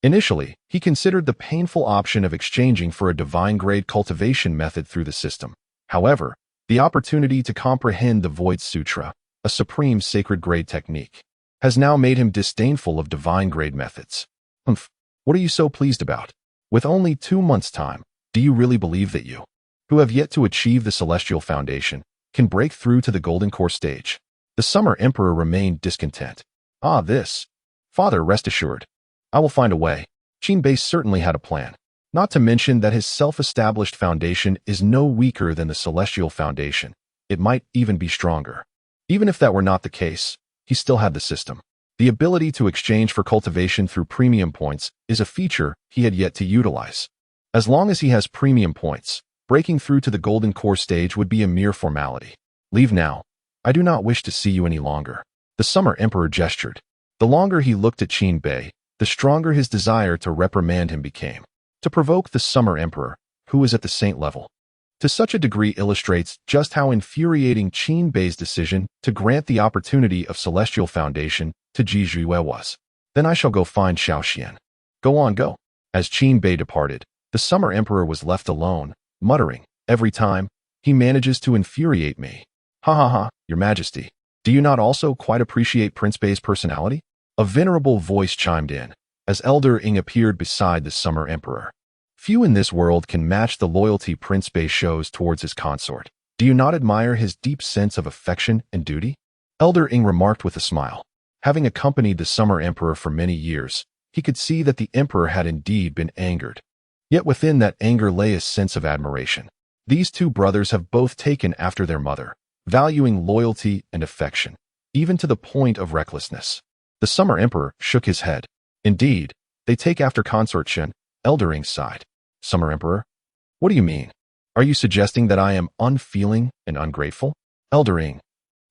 S1: Initially, he considered the painful option of exchanging for a divine-grade cultivation method through the system. However, the opportunity to comprehend the Void Sutra, a supreme sacred-grade technique, has now made him disdainful of divine-grade methods. What are you so pleased about? With only 2 months' time, do you really believe that you, who have yet to achieve the celestial foundation, can break through to the golden core stage? The Summer Emperor remained discontent. Father, rest assured. I will find a way. Qin certainly had a plan. Not to mention that his self-established foundation is no weaker than the celestial foundation. It might even be stronger. Even if that were not the case, he still had the system. The ability to exchange for cultivation through premium points is a feature he had yet to utilize. As long as he has premium points, breaking through to the golden core stage would be a mere formality. Leave now. I do not wish to see you any longer. The Summer Emperor gestured. The longer he looked at Qin, the stronger his desire to reprimand him became. To provoke the Summer Emperor, who was at the saint level, to such a degree illustrates just how infuriating Qin's decision to grant the opportunity of celestial foundation to Ji Zhuye was. Then I shall go find Xiao Xian. Go on, go. As Qin departed, the Summer Emperor was left alone, muttering, every time, he manages to infuriate me. Ha ha ha, Your Majesty. Do you not also quite appreciate Prince Bei's personality? A venerable voice chimed in, as Elder Ing appeared beside the Summer Emperor. Few in this world can match the loyalty Prince Bei shows towards his consort. Do you not admire his deep sense of affection and duty? Elder Ing remarked with a smile. Having accompanied the Summer Emperor for many years, he could see that the Emperor had indeed been angered. Yet within that anger lay a sense of admiration. These two brothers have both taken after their mother, valuing loyalty and affection, even to the point of recklessness. The Summer Emperor shook his head. Indeed, they take after Consort Shen. Elder Ing sighed. Summer Emperor? What do you mean? Are you suggesting that I am unfeeling and ungrateful? Elder Ing.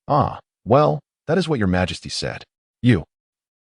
S1: Well, that is what Your Majesty said. You.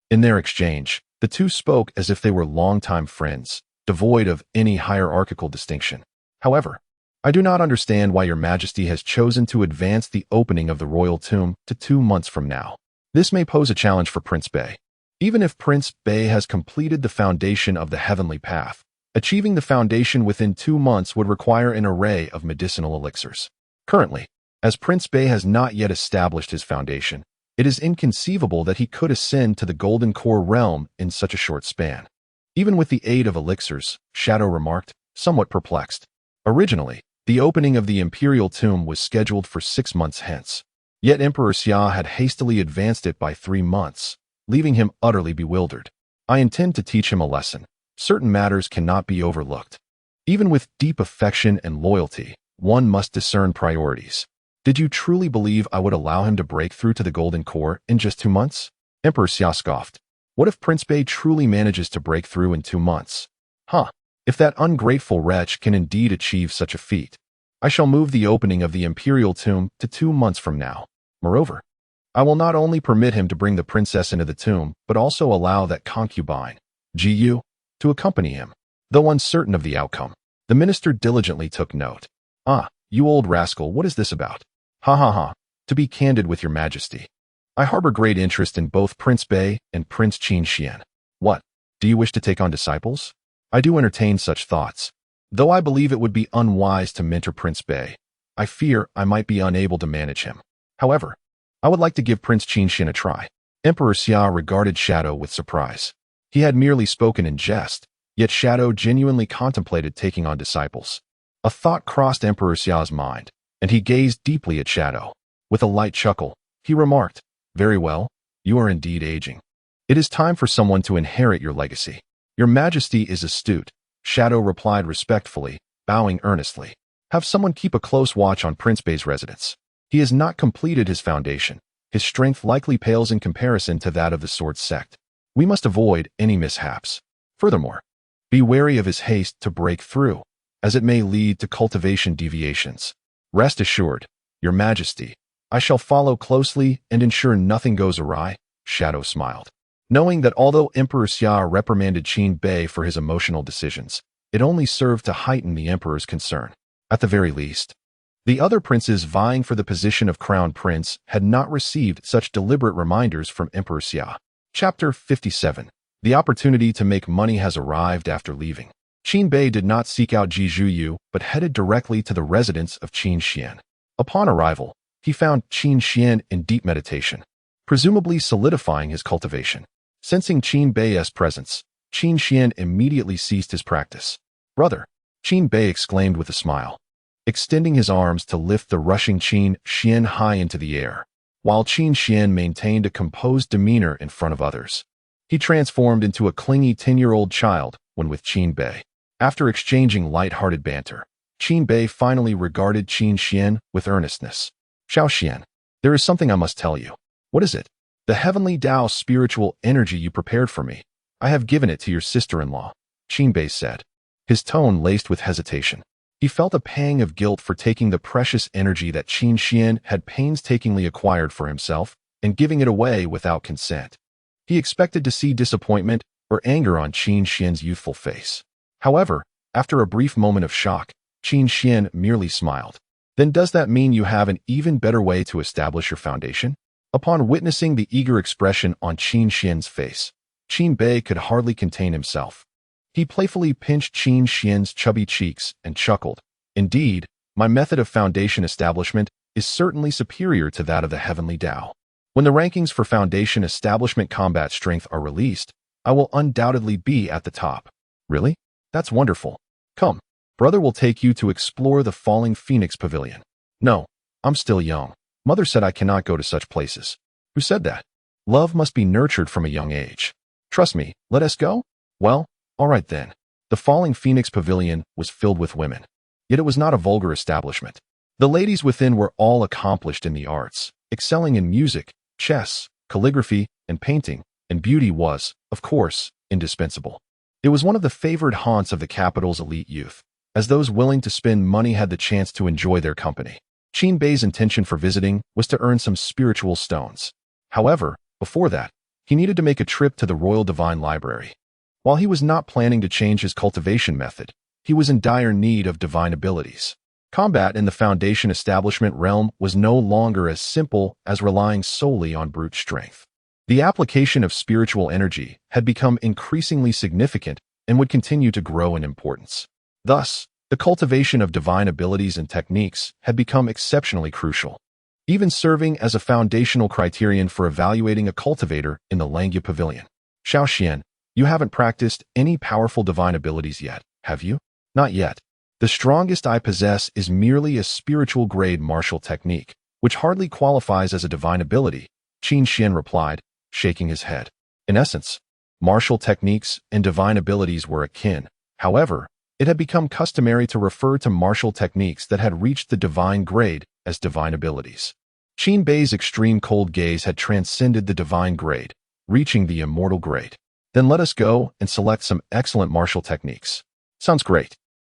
S1: In their exchange, the two spoke as if they were longtime friends, devoid of any hierarchical distinction. However, I do not understand why Your Majesty has chosen to advance the opening of the royal tomb to 2 months from now. This may pose a challenge for Prince Bei. Even if Prince Bei has completed the foundation of the heavenly path, achieving the foundation within 2 months would require an array of medicinal elixirs. Currently, as Prince Bei has not yet established his foundation, it is inconceivable that he could ascend to the Golden Core realm in such a short span. Even with the aid of elixirs, Shadow remarked, somewhat perplexed. Originally, the opening of the Imperial Tomb was scheduled for 6 months hence. Yet Emperor Xia had hastily advanced it by 3 months, leaving him utterly bewildered. I intend to teach him a lesson. Certain matters cannot be overlooked. Even with deep affection and loyalty, one must discern priorities. Did you truly believe I would allow him to break through to the Golden Core in just 2 months? Emperor Xia scoffed. What if Prince Bei truly manages to break through in 2 months? If that ungrateful wretch can indeed achieve such a feat, I shall move the opening of the Imperial Tomb to 2 months from now. Moreover, I will not only permit him to bring the princess into the tomb, but also allow that concubine, Ji, to accompany him. Though uncertain of the outcome, the minister diligently took note. You old rascal, what is this about? To be candid with Your Majesty, I harbor great interest in both Prince Bei and Prince Qin Xian. What? Do you wish to take on disciples? I do entertain such thoughts. Though I believe it would be unwise to mentor Prince Bei, I fear I might be unable to manage him. However, I would like to give Prince Qin Xian a try. Emperor Xia regarded Shadow with surprise. He had merely spoken in jest, yet Shadow genuinely contemplated taking on disciples. A thought crossed Emperor Xia's mind, and he gazed deeply at Shadow. With a light chuckle, he remarked, Very well, you are indeed aging. It is time for someone to inherit your legacy. Your Majesty is astute, Shadow replied respectfully, bowing earnestly. Have someone keep a close watch on Prince Bei's residence. He has not completed his foundation. His strength likely pales in comparison to that of the Sword sect. We must avoid any mishaps. Furthermore, be wary of his haste to break through, as it may lead to cultivation deviations. Rest assured, Your Majesty, I shall follow closely and ensure nothing goes awry, Shadow smiled. Knowing that although Emperor Xia reprimanded Qin Bei for his emotional decisions, it only served to heighten the Emperor's concern. At the very least, the other princes vying for the position of Crown Prince had not received such deliberate reminders from Emperor Xia. Chapter 57. The opportunity to make money has arrived after leaving. Qin Bei did not seek out Ji Zhuye, but headed directly to the residence of Qin Xian. Upon arrival, he found Qin Xian in deep meditation, presumably solidifying his cultivation. Sensing Qin Bei's presence, Qin Xian immediately ceased his practice. "Brother," Qin Bei exclaimed with a smile, extending his arms to lift the rushing Qin Xian high into the air. While Qin Xian maintained a composed demeanor in front of others, he transformed into a clingy 10-year-old child when with Qin Bei. After exchanging light-hearted banter, Qin Bei finally regarded Qin Xian with earnestness. "Xiao Xian, there is something I must tell you." "What is it?" "The heavenly Tao spiritual energy you prepared for me. I have given it to your sister-in-law," Qin Bei said, his tone laced with hesitation. He felt a pang of guilt for taking the precious energy that Qin Xian had painstakingly acquired for himself and giving it away without consent. He expected to see disappointment or anger on Qin Xian's youthful face. However, after a brief moment of shock, Qin Xian merely smiled. "Then does that mean you have an even better way to establish your foundation?" Upon witnessing the eager expression on Qin Xian's face, Qin Bei could hardly contain himself. He playfully pinched Qin Xian's chubby cheeks and chuckled. "Indeed, my method of foundation establishment is certainly superior to that of the heavenly Tao. When the rankings for foundation establishment combat strength are released, I will undoubtedly be at the top." "Really? That's wonderful. Come, brother will take you to explore the Falling Phoenix Pavilion." "No, I'm still young. Mother said I cannot go to such places." "Who said that?" "Love must be nurtured from a young age. Trust me, let us go?" "Well, all right then." The Falling Phoenix Pavilion was filled with women. Yet it was not a vulgar establishment. The ladies within were all accomplished in the arts, excelling in music, chess, calligraphy, and painting, and beauty was, of course, indispensable. It was one of the favored haunts of the capital's elite youth, as those willing to spend money had the chance to enjoy their company. Qin Bei's intention for visiting was to earn some spiritual stones. However, before that, he needed to make a trip to the Royal Divine Library. While he was not planning to change his cultivation method, he was in dire need of divine abilities. Combat in the Foundation establishment realm was no longer as simple as relying solely on brute strength. The application of spiritual energy had become increasingly significant and would continue to grow in importance. Thus, the cultivation of divine abilities and techniques had become exceptionally crucial, even serving as a foundational criterion for evaluating a cultivator in the Langya Pavilion. "Xiao Xian, you haven't practiced any powerful divine abilities yet, have you?" "Not yet. The strongest I possess is merely a spiritual grade martial technique, which hardly qualifies as a divine ability," Qin Xian replied, shaking his head. In essence, martial techniques and divine abilities were akin. However, it had become customary to refer to martial techniques that had reached the divine grade as divine abilities. Qin Bei's extreme cold gaze had transcended the divine grade, reaching the immortal grade. "Then let us go and select some excellent martial techniques." "Sounds great."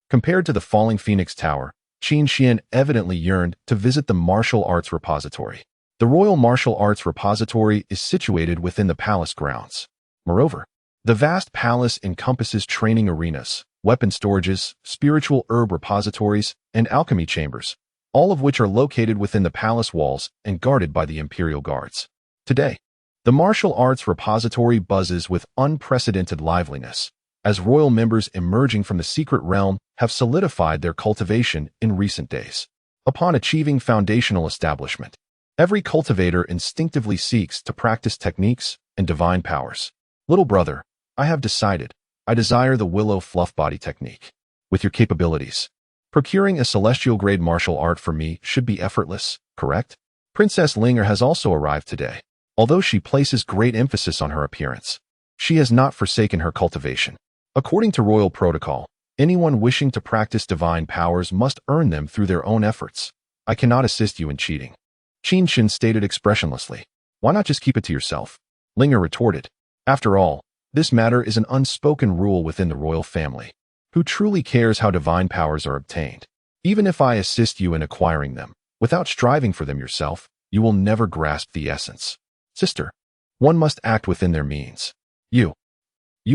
S1: Compared to the Falling Phoenix Tower, Qin Xian evidently yearned to visit the martial arts repository. The Royal Martial Arts Repository is situated within the palace grounds. Moreover, the vast palace encompasses training arenas, weapon storages, spiritual herb repositories, and alchemy chambers, all of which are located within the palace walls and guarded by the Imperial Guards. Today, the martial arts repository buzzes with unprecedented liveliness, as royal members emerging from the secret realm have solidified their cultivation in recent days. Upon achieving foundational establishment, every cultivator instinctively seeks to practice techniques and divine powers. "Little brother, I have decided. I desire the Willow Fluff Body technique. With your capabilities, procuring a celestial-grade martial art for me should be effortless, correct?" Princess Langya has also arrived today. Although she places great emphasis on her appearance, she has not forsaken her cultivation. According to royal protocol, anyone wishing to practice divine powers must earn them through their own efforts. "I cannot assist you in cheating," Qin Xian stated expressionlessly. "Why not just keep it to yourself?" Langya retorted. "After all, this matter is an unspoken rule within the royal family. Who truly cares how divine powers are obtained? Even if I assist you in acquiring them, without striving for them yourself, you will never grasp the essence. Sister, one must act within their means. You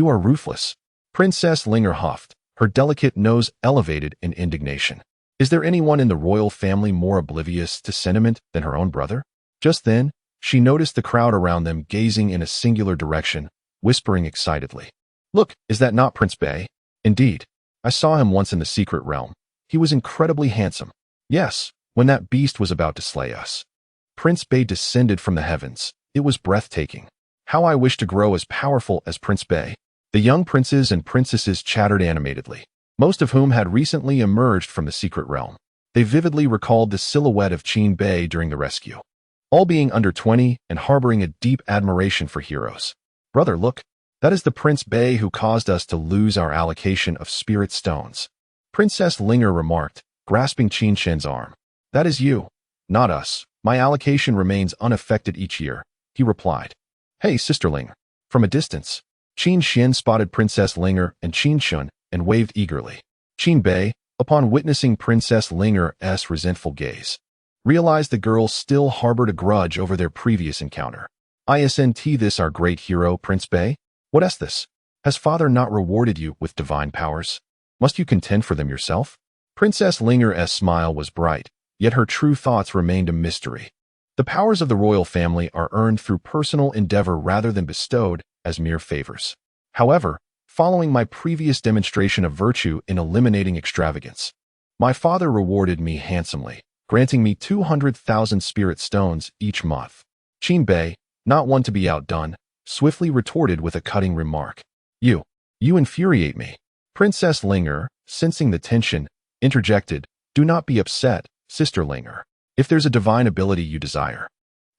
S1: are ruthless." Princess Langya huffed, her delicate nose elevated in indignation. Is there anyone in the royal family more oblivious to sentiment than her own brother? Just then, she noticed the crowd around them gazing in a singular direction, whispering excitedly. "Look, is that not Prince Bei?" "Indeed. I saw him once in the secret realm. He was incredibly handsome." "Yes, when that beast was about to slay us. Prince Bei descended from the heavens. It was breathtaking. How I wish to grow as powerful as Prince Bei." The young princes and princesses chattered animatedly, most of whom had recently emerged from the secret realm. They vividly recalled the silhouette of Qin Bei during the rescue, all being under 20 and harboring a deep admiration for heroes. "Brother, look, that is the Prince Bei who caused us to lose our allocation of spirit stones," Princess Linger remarked, grasping Qin Shen's arm. "That is you, not us. My allocation remains unaffected each year," he replied. "Hey, Sister Linger." From a distance, Qin Shen spotted Princess Linger and Qin Shun and waved eagerly. Qin Bei, upon witnessing Princess Linger's resentful gaze, realized the girls still harbored a grudge over their previous encounter. "Isn't this our great hero, Prince Bei? What is this? Has father not rewarded you with divine powers? Must you contend for them yourself?" Princess Linger's smile was bright, yet her true thoughts remained a mystery. The powers of the royal family are earned through personal endeavor rather than bestowed as mere favors. However, following my previous demonstration of virtue in eliminating extravagance, my father rewarded me handsomely, granting me 200,000 spirit stones each month. Qin Bei, not one to be outdone, swiftly retorted with a cutting remark. You infuriate me." Princess Linger, sensing the tension, interjected, "Do not be upset, Sister Linger. If there's a divine ability you desire,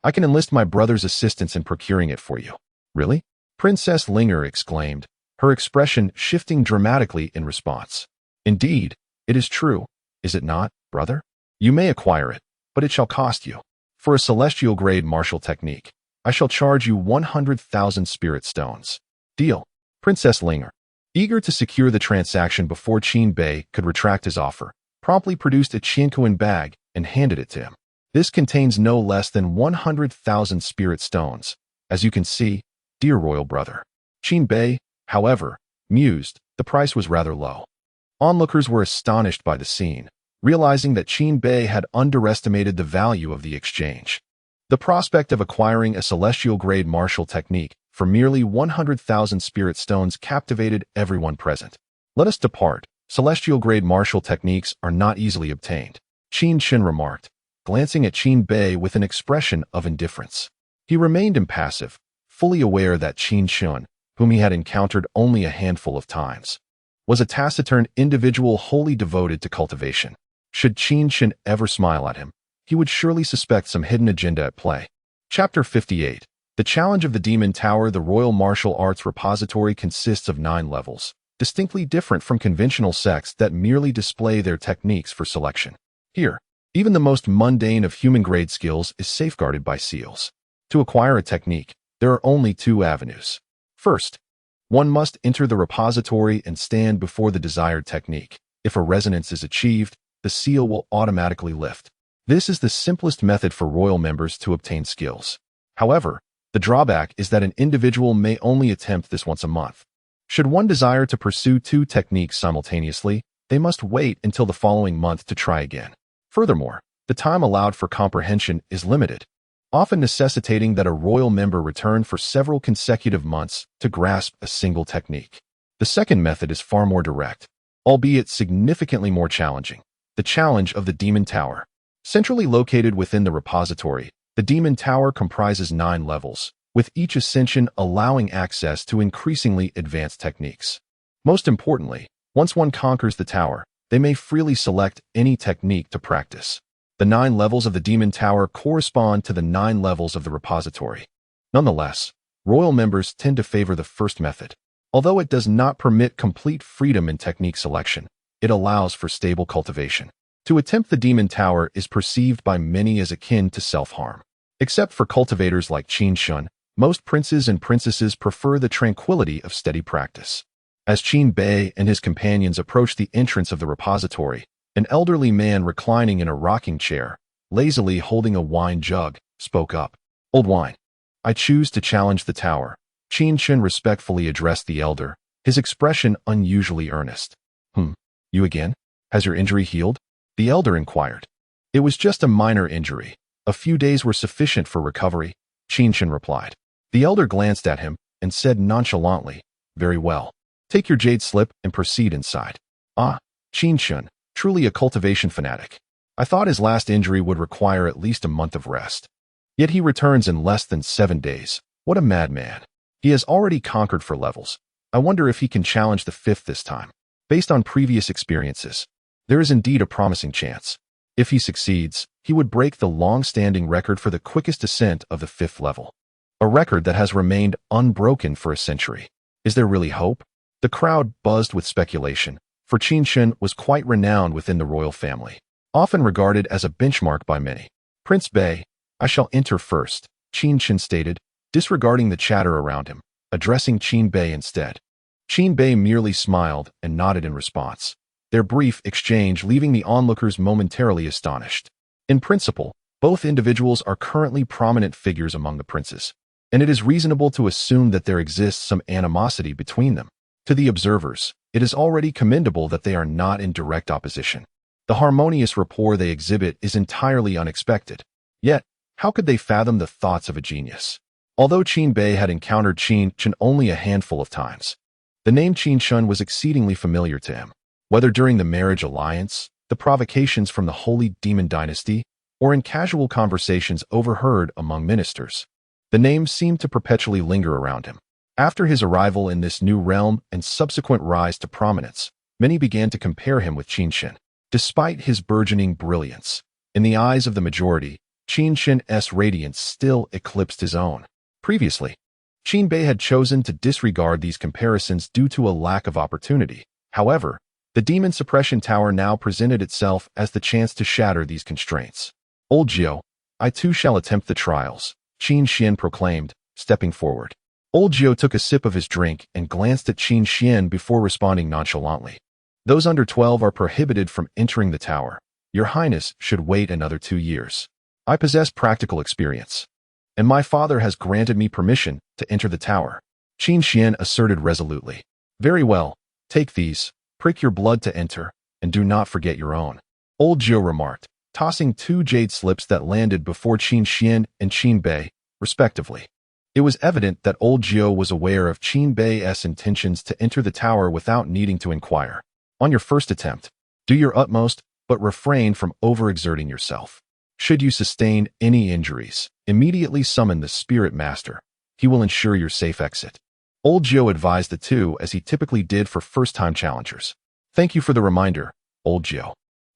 S1: I can enlist my brother's assistance in procuring it for you." "Really?" Princess Linger exclaimed, her expression shifting dramatically in response. "Indeed, it is true, is it not, brother? You may acquire it, but it shall cost you. For a celestial-grade martial technique, I shall charge you 100,000 spirit stones." "Deal." Princess Linger, eager to secure the transaction before Qin Bei could retract his offer, promptly produced a Qianquan bag and handed it to him. "This contains no less than 100,000 spirit stones, as you can see, dear royal brother." Qin Bei, however, mused, the price was rather low. Onlookers were astonished by the scene, realizing that Qin Bei had underestimated the value of the exchange. The prospect of acquiring a celestial-grade martial technique for merely 100,000 spirit stones captivated everyone present. "Let us depart. Celestial-grade martial techniques are not easily obtained," Qin Shen remarked, glancing at Qin Bei with an expression of indifference. He remained impassive, fully aware that Qin Shun, whom he had encountered only a handful of times, was a taciturn individual wholly devoted to cultivation. Should Qin Shen ever smile at him, he would surely suspect some hidden agenda at play. Chapter 58. The Challenge of the Demon Tower. The Royal Martial Arts Repository consists of 9 levels, distinctly different from conventional sects that merely display their techniques for selection. Here, even the most mundane of human-grade skills is safeguarded by seals. To acquire a technique, there are only 2 avenues. First, one must enter the repository and stand before the desired technique. If a resonance is achieved, the seal will automatically lift. This is the simplest method for royal members to obtain skills. However, the drawback is that an individual may only attempt this once a month. Should one desire to pursue 2 techniques simultaneously, they must wait until the following month to try again. Furthermore, the time allowed for comprehension is limited, often necessitating that a royal member return for several consecutive months to grasp a single technique. The second method is far more direct, albeit significantly more challenging. The Challenge of the Demon Tower. Centrally located within the repository, the Demon Tower comprises 9 levels, with each ascension allowing access to increasingly advanced techniques. Most importantly, once one conquers the tower, they may freely select any technique to practice. The 9 levels of the Demon Tower correspond to the 9 levels of the repository. Nonetheless, royal members tend to favor the first method. Although it does not permit complete freedom in technique selection, it allows for stable cultivation. To attempt the Demon Tower is perceived by many as akin to self-harm. Except for cultivators like Qin Shun, most princes and princesses prefer the tranquility of steady practice. As Qin Bei and his companions approached the entrance of the repository, an elderly man reclining in a rocking chair, lazily holding a wine jug, spoke up. "Old wine, I choose to challenge the tower." Qin Shun respectfully addressed the elder, his expression unusually earnest. You again? Has your injury healed?" the elder inquired. "It was just a minor injury. A few days were sufficient for recovery," Qin Shun replied. The elder glanced at him and said nonchalantly, "Very well. Take your jade slip and proceed inside." "Ah, Qin Shun, truly a cultivation fanatic. I thought his last injury would require at least a month of rest. Yet he returns in less than 7 days. What a madman. He has already conquered 4 levels. I wonder if he can challenge the 5th this time. Based on previous experiences, there is indeed a promising chance. If he succeeds, he would break the long-standing record for the quickest ascent of the 5th level. A record that has remained unbroken for a century. Is there really hope? The crowd buzzed with speculation, for Qin Shi was quite renowned within the royal family, often regarded as a benchmark by many. Prince Bei, I shall enter first, Qin Shi stated, disregarding the chatter around him, addressing Qin Bei instead. Qin Bei merely smiled and nodded in response, their brief exchange leaving the onlookers momentarily astonished. In principle, both individuals are currently prominent figures among the princes, and it is reasonable to assume that there exists some animosity between them. To the observers, it is already commendable that they are not in direct opposition. The harmonious rapport they exhibit is entirely unexpected. Yet, how could they fathom the thoughts of a genius? Although Qin Bei had encountered Qin Shi only a handful of times, the name Qin Shi was exceedingly familiar to him. Whether during the marriage alliance, the provocations from the Holy Demon Dynasty, or in casual conversations overheard among ministers, the name seemed to perpetually linger around him. After his arrival in this new realm and subsequent rise to prominence, many began to compare him with Qin Shi. Despite his burgeoning brilliance, in the eyes of the majority, Qin Shi's radiance still eclipsed his own. Previously, Qin Bei had chosen to disregard these comparisons due to a lack of opportunity. However, the Demon Suppression Tower now presented itself as the chance to shatter these constraints. Old Jiao, I too shall attempt the trials, Qin Shi proclaimed, stepping forward. Old Jiao took a sip of his drink and glanced at Qin Shi before responding nonchalantly. Those under 12 are prohibited from entering the tower. Your Highness should wait another 2 years. I possess practical experience, and my father has granted me permission to enter the tower, Qin Shi asserted resolutely. Very well, take these, prick your blood to enter, and do not forget your own, Old Jiao remarked, tossing 2 jade slips that landed before Qin Shi and Qin Bei, respectively. It was evident that Old Jiao was aware of Qin Bei's intentions to enter the tower without needing to inquire. On your first attempt, do your utmost, but refrain from overexerting yourself. Should you sustain any injuries, immediately summon the Spirit Master. He will ensure your safe exit. Old Jiao advised the two as he typically did for first-time challengers. Thank you for the reminder, Old Jiao.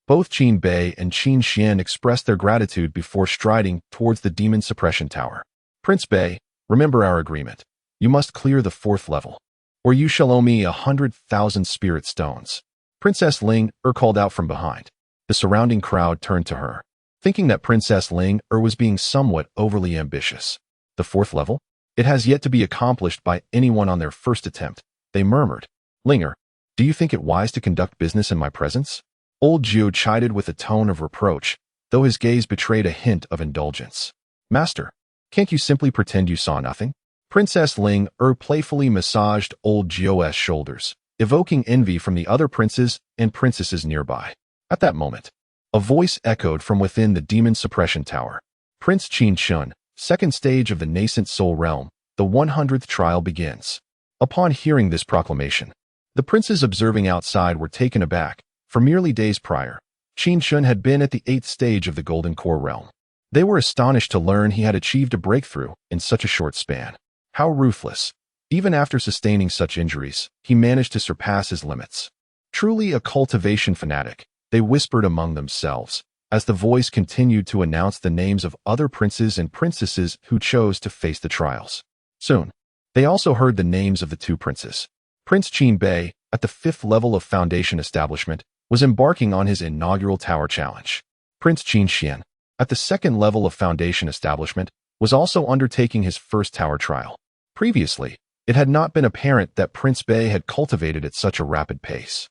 S1: Both Qin Bei and Qin Shi expressed their gratitude before striding towards the Demon Suppression Tower. Prince Bei, remember our agreement. You must clear the 4th level, or you shall owe me 100,000 spirit stones. Princess Ling called out from behind. The surrounding crowd turned to her, thinking that Princess Ling was being somewhat overly ambitious. The 4th level? It has yet to be accomplished by anyone on their first attempt, they murmured. Linger, do you think it wise to conduct business in my presence? Old Jiao chided with a tone of reproach, though his gaze betrayed a hint of indulgence. Master, can't you simply pretend you saw nothing? Princess Ling playfully massaged Old Jiao's shoulders, evoking envy from the other princes and princesses nearby. At that moment, a voice echoed from within the Demon Suppression Tower. Prince Qin Shi, 2nd stage of the nascent soul realm, the 100th trial begins. Upon hearing this proclamation, the princes observing outside were taken aback, for merely days prior, Qin Shi had been at the 8th stage of the Golden Core realm. They were astonished to learn he had achieved a breakthrough in such a short span. How ruthless! Even after sustaining such injuries, he managed to surpass his limits. Truly a cultivation fanatic, they whispered among themselves, as the voice continued to announce the names of other princes and princesses who chose to face the trials. Soon, they also heard the names of the 2 princes. Prince Qin Bei, at the 5th level of Foundation Establishment, was embarking on his inaugural tower challenge. Prince Qin Shi, at the 2nd level of Foundation Establishment, was also undertaking his first tower trial. Previously, it had not been apparent that Prince Bei had cultivated at such a rapid pace.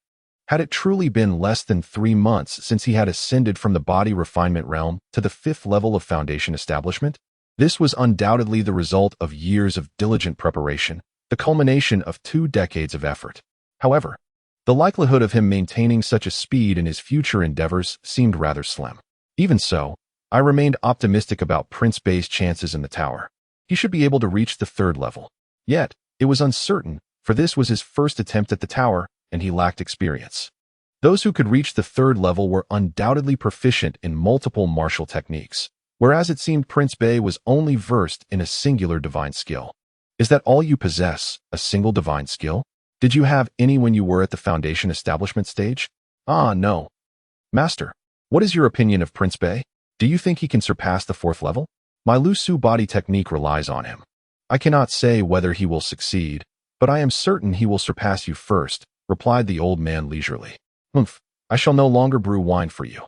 S1: Had it truly been less than 3 months since he had ascended from the body refinement realm to the 5th level of Foundation Establishment? This was undoubtedly the result of years of diligent preparation, the culmination of 2 decades of effort. However, the likelihood of him maintaining such a speed in his future endeavors seemed rather slim. Even so, I remained optimistic about Prince Bei's chances in the tower. He should be able to reach the 3rd level. Yet, it was uncertain, for this was his first attempt at the tower, and he lacked experience. Those who could reach the 3rd level were undoubtedly proficient in multiple martial techniques, whereas it seemed Prince Bei was only versed in a singular divine skill. Is that all you possess, a single divine skill? Did you have any when you were at the foundation establishment stage? Ah, no. Master, what is your opinion of Prince Bei? Do you think he can surpass the 4th level? My Lusu body technique relies on him. I cannot say whether he will succeed, but I am certain he will surpass you first, replied the old man leisurely. Humph, I shall no longer brew wine for you.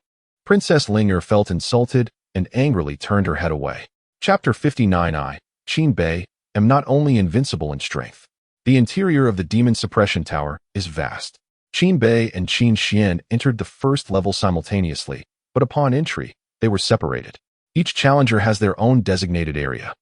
S1: Princess Langya felt insulted and angrily turned her head away. Chapter 59. I, Qin Bei, am not only invincible in strength. The interior of the demon suppression tower is vast. Qin Bei and Qin Xian entered the 1st level simultaneously, but upon entry, they were separated. Each challenger has their own designated area,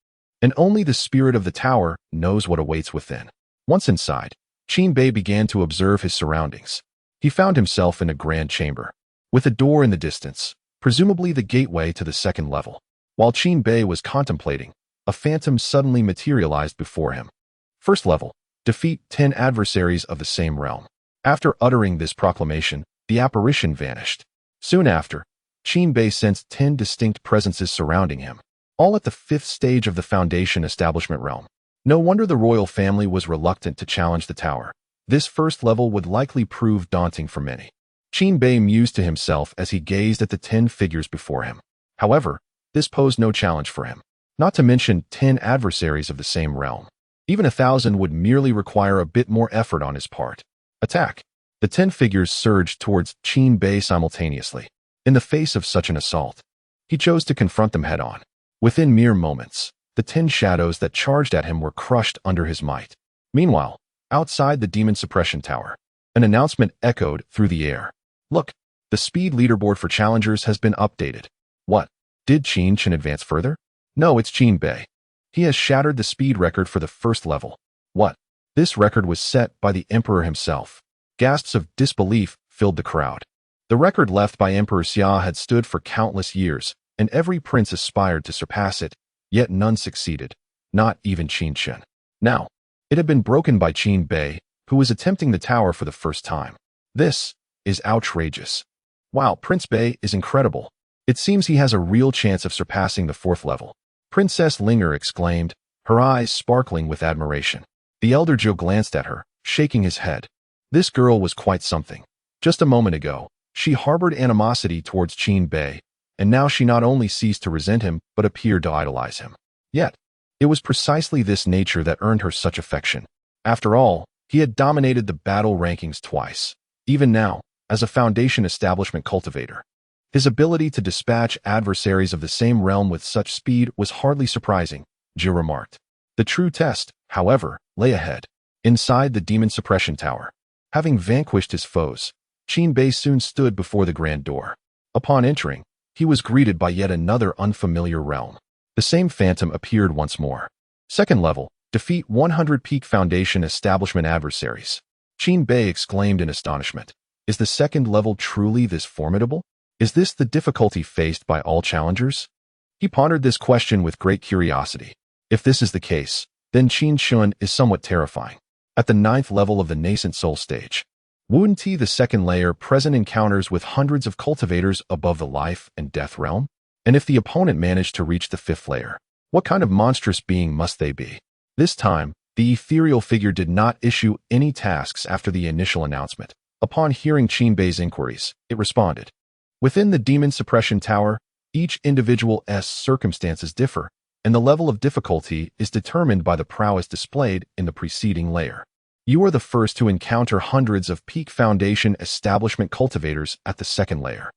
S1: and only the spirit of the tower knows what awaits within. Once inside, Qin Bei began to observe his surroundings. He found himself in a grand chamber, with a door in the distance, presumably the gateway to the 2nd level. While Qin Bei was contemplating, a phantom suddenly materialized before him. 1st level, defeat 10 adversaries of the same realm. After uttering this proclamation, the apparition vanished. Soon after, Qin Bei sensed 10 distinct presences surrounding him, all at the 5th stage of the foundation establishment realm. No wonder the royal family was reluctant to challenge the tower. This 1st level would likely prove daunting for many. Qin Bei mused to himself as he gazed at the 10 figures before him. However, this posed no challenge for him. Not to mention 10 adversaries of the same realm. Even 1,000 would merely require a bit more effort on his part. Attack! The 10 figures surged towards Qin Bei simultaneously. In the face of such an assault, he chose to confront them head-on. Within mere moments, the 10 shadows that charged at him were crushed under his might. Meanwhile, outside the demon suppression tower, an announcement echoed through the air. Look, the speed leaderboard for challengers has been updated. What? Did Qin Chen advance further? No, it's Qin Bei. He has shattered the speed record for the 1st level. What? This record was set by the Emperor himself. Gasps of disbelief filled the crowd. The record left by Emperor Xia had stood for countless years, and every prince aspired to surpass it, yet none succeeded, not even Qin Chen. Now, it had been broken by Qin Bei, who was attempting the tower for the 1st time. This is outrageous. Wow, Prince Bei is incredible. It seems he has a real chance of surpassing the 4th level. Princess Langya exclaimed, her eyes sparkling with admiration. The elder Zhou glanced at her, shaking his head. This girl was quite something. Just a moment ago, she harbored animosity towards Qin Bei, and now she not only ceased to resent him but appeared to idolize him. Yet, it was precisely this nature that earned her such affection. After all, he had dominated the battle rankings twice. Even now, as a foundation establishment cultivator, his ability to dispatch adversaries of the same realm with such speed was hardly surprising, Zhou remarked. The true test, however, lay ahead. Inside the demon suppression tower, having vanquished his foes, Qin Bei soon stood before the grand door. Upon entering, he was greeted by yet another unfamiliar realm. The same phantom appeared once more. 2nd level, defeat 100 peak foundation establishment adversaries. Qin Bei exclaimed in astonishment. Is the 2nd level truly this formidable? Is this the difficulty faced by all challengers? He pondered this question with great curiosity. If this is the case, then Qin Chen is somewhat terrifying. At the 9th level of the nascent soul stage, wouldn't he the 2nd layer present encounters with hundreds of cultivators above the life and death realm? And if the opponent managed to reach the 5th layer, what kind of monstrous being must they be? This time, the ethereal figure did not issue any tasks after the initial announcement. Upon hearing Qin Bei's inquiries, it responded. Within the demon suppression tower, each individual's circumstances differ, and the level of difficulty is determined by the prowess displayed in the preceding layer. You are the first to encounter hundreds of peak foundation establishment cultivators at the 2nd layer.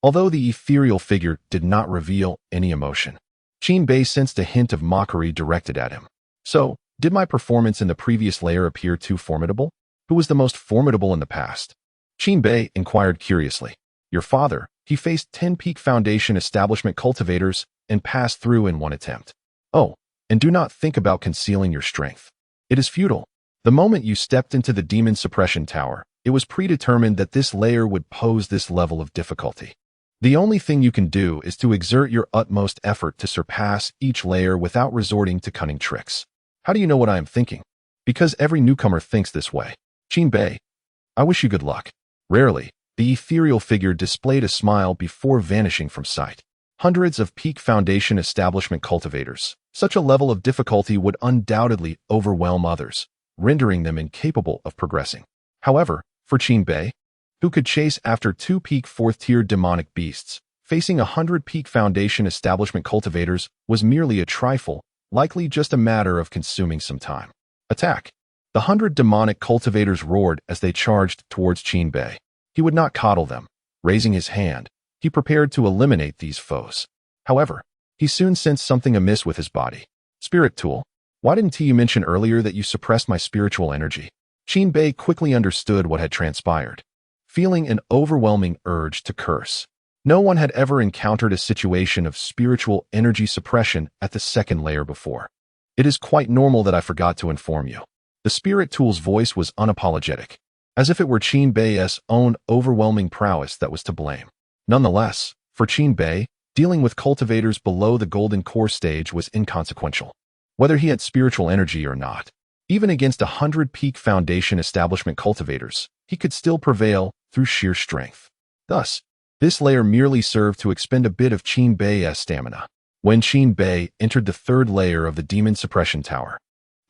S1: Although the ethereal figure did not reveal any emotion, Qin Bei sensed a hint of mockery directed at him. So, did my performance in the previous layer appear too formidable? Who was the most formidable in the past? Qin Bei inquired curiously. Your father, he faced 10 peak foundation establishment cultivators and passed through in one attempt. Oh, and do not think about concealing your strength. It is futile. The moment you stepped into the demon suppression tower, it was predetermined that this layer would pose this level of difficulty. The only thing you can do is to exert your utmost effort to surpass each layer without resorting to cunning tricks. How do you know what I am thinking? Because every newcomer thinks this way. Qin Bei, I wish you good luck. Rarely, the ethereal figure displayed a smile before vanishing from sight. Hundreds of peak foundation establishment cultivators. Such a level of difficulty would undoubtedly overwhelm others. rendering them incapable of progressing. However, for Qin Bei, who could chase after 2 peak 4th-tier demonic beasts, facing 100 peak Foundation Establishment cultivators was merely a trifle, likely just a matter of consuming some time. Attack! The 100 demonic cultivators roared as they charged towards Qin Bei. He would not coddle them. Raising his hand, he prepared to eliminate these foes. However, he soon sensed something amiss with his body. Spirit tool, why didn't you mention earlier that you suppressed my spiritual energy? Qin Bei quickly understood what had transpired, feeling an overwhelming urge to curse. No one had ever encountered a situation of spiritual energy suppression at the 2nd layer before. It is quite normal that I forgot to inform you. The spirit tool's voice was unapologetic, as if it were Qin Bei's own overwhelming prowess that was to blame. Nonetheless, for Qin Bei, dealing with cultivators below the golden core stage was inconsequential. Whether he had spiritual energy or not, even against 100 peak Foundation Establishment cultivators, he could still prevail through sheer strength. Thus, this layer merely served to expend a bit of Qin Bei's stamina. When Qin Bei entered the 3rd layer of the Demon Suppression Tower,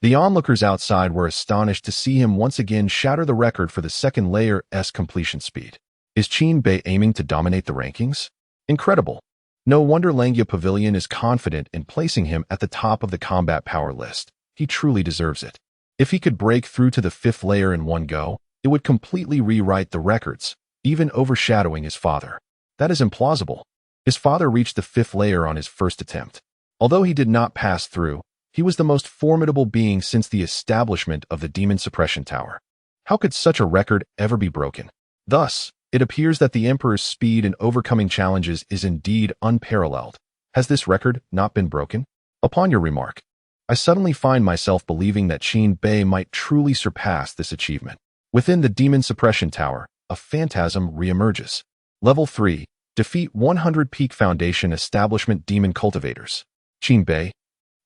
S1: the onlookers outside were astonished to see him once again shatter the record for the 2nd layer's completion speed. Is Qin Bei aiming to dominate the rankings? Incredible. No wonder Langya Pavilion is confident in placing him at the top of the combat power list. He truly deserves it. If he could break through to the 5th layer in one go, it would completely rewrite the records, even overshadowing his father. That is implausible. His father reached the 5th layer on his first attempt. Although he did not pass through, he was the most formidable being since the establishment of the Demon Suppression Tower. How could such a record ever be broken? Thus, it appears that the Emperor's speed in overcoming challenges is indeed unparalleled. Has this record not been broken? Upon your remark, I suddenly find myself believing that Qin Bei might truly surpass this achievement. Within the Demon Suppression Tower, a phantasm reemerges. Level 3. Defeat 100 peak Foundation Establishment Demon Cultivators. Qin Bei,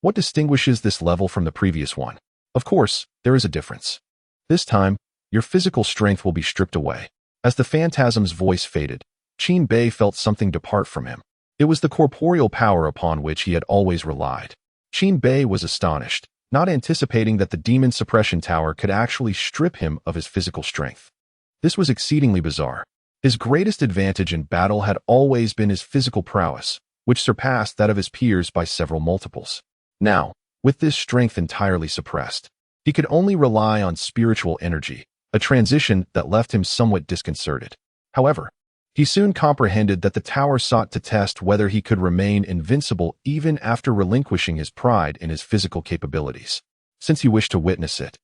S1: what distinguishes this level from the previous one? Of course, there is a difference. This time, your physical strength will be stripped away. As the phantasm's voice faded, Qin Bei felt something depart from him. It was the corporeal power upon which he had always relied. Qin Bei was astonished, not anticipating that the Demon Suppression Tower could actually strip him of his physical strength. This was exceedingly bizarre. His greatest advantage in battle had always been his physical prowess, which surpassed that of his peers by several multiples. Now, with this strength entirely suppressed, he could only rely on spiritual energy, a transition that left him somewhat disconcerted. However, he soon comprehended that the tower sought to test whether he could remain invincible even after relinquishing his pride in his physical capabilities. Since you wish to witness it,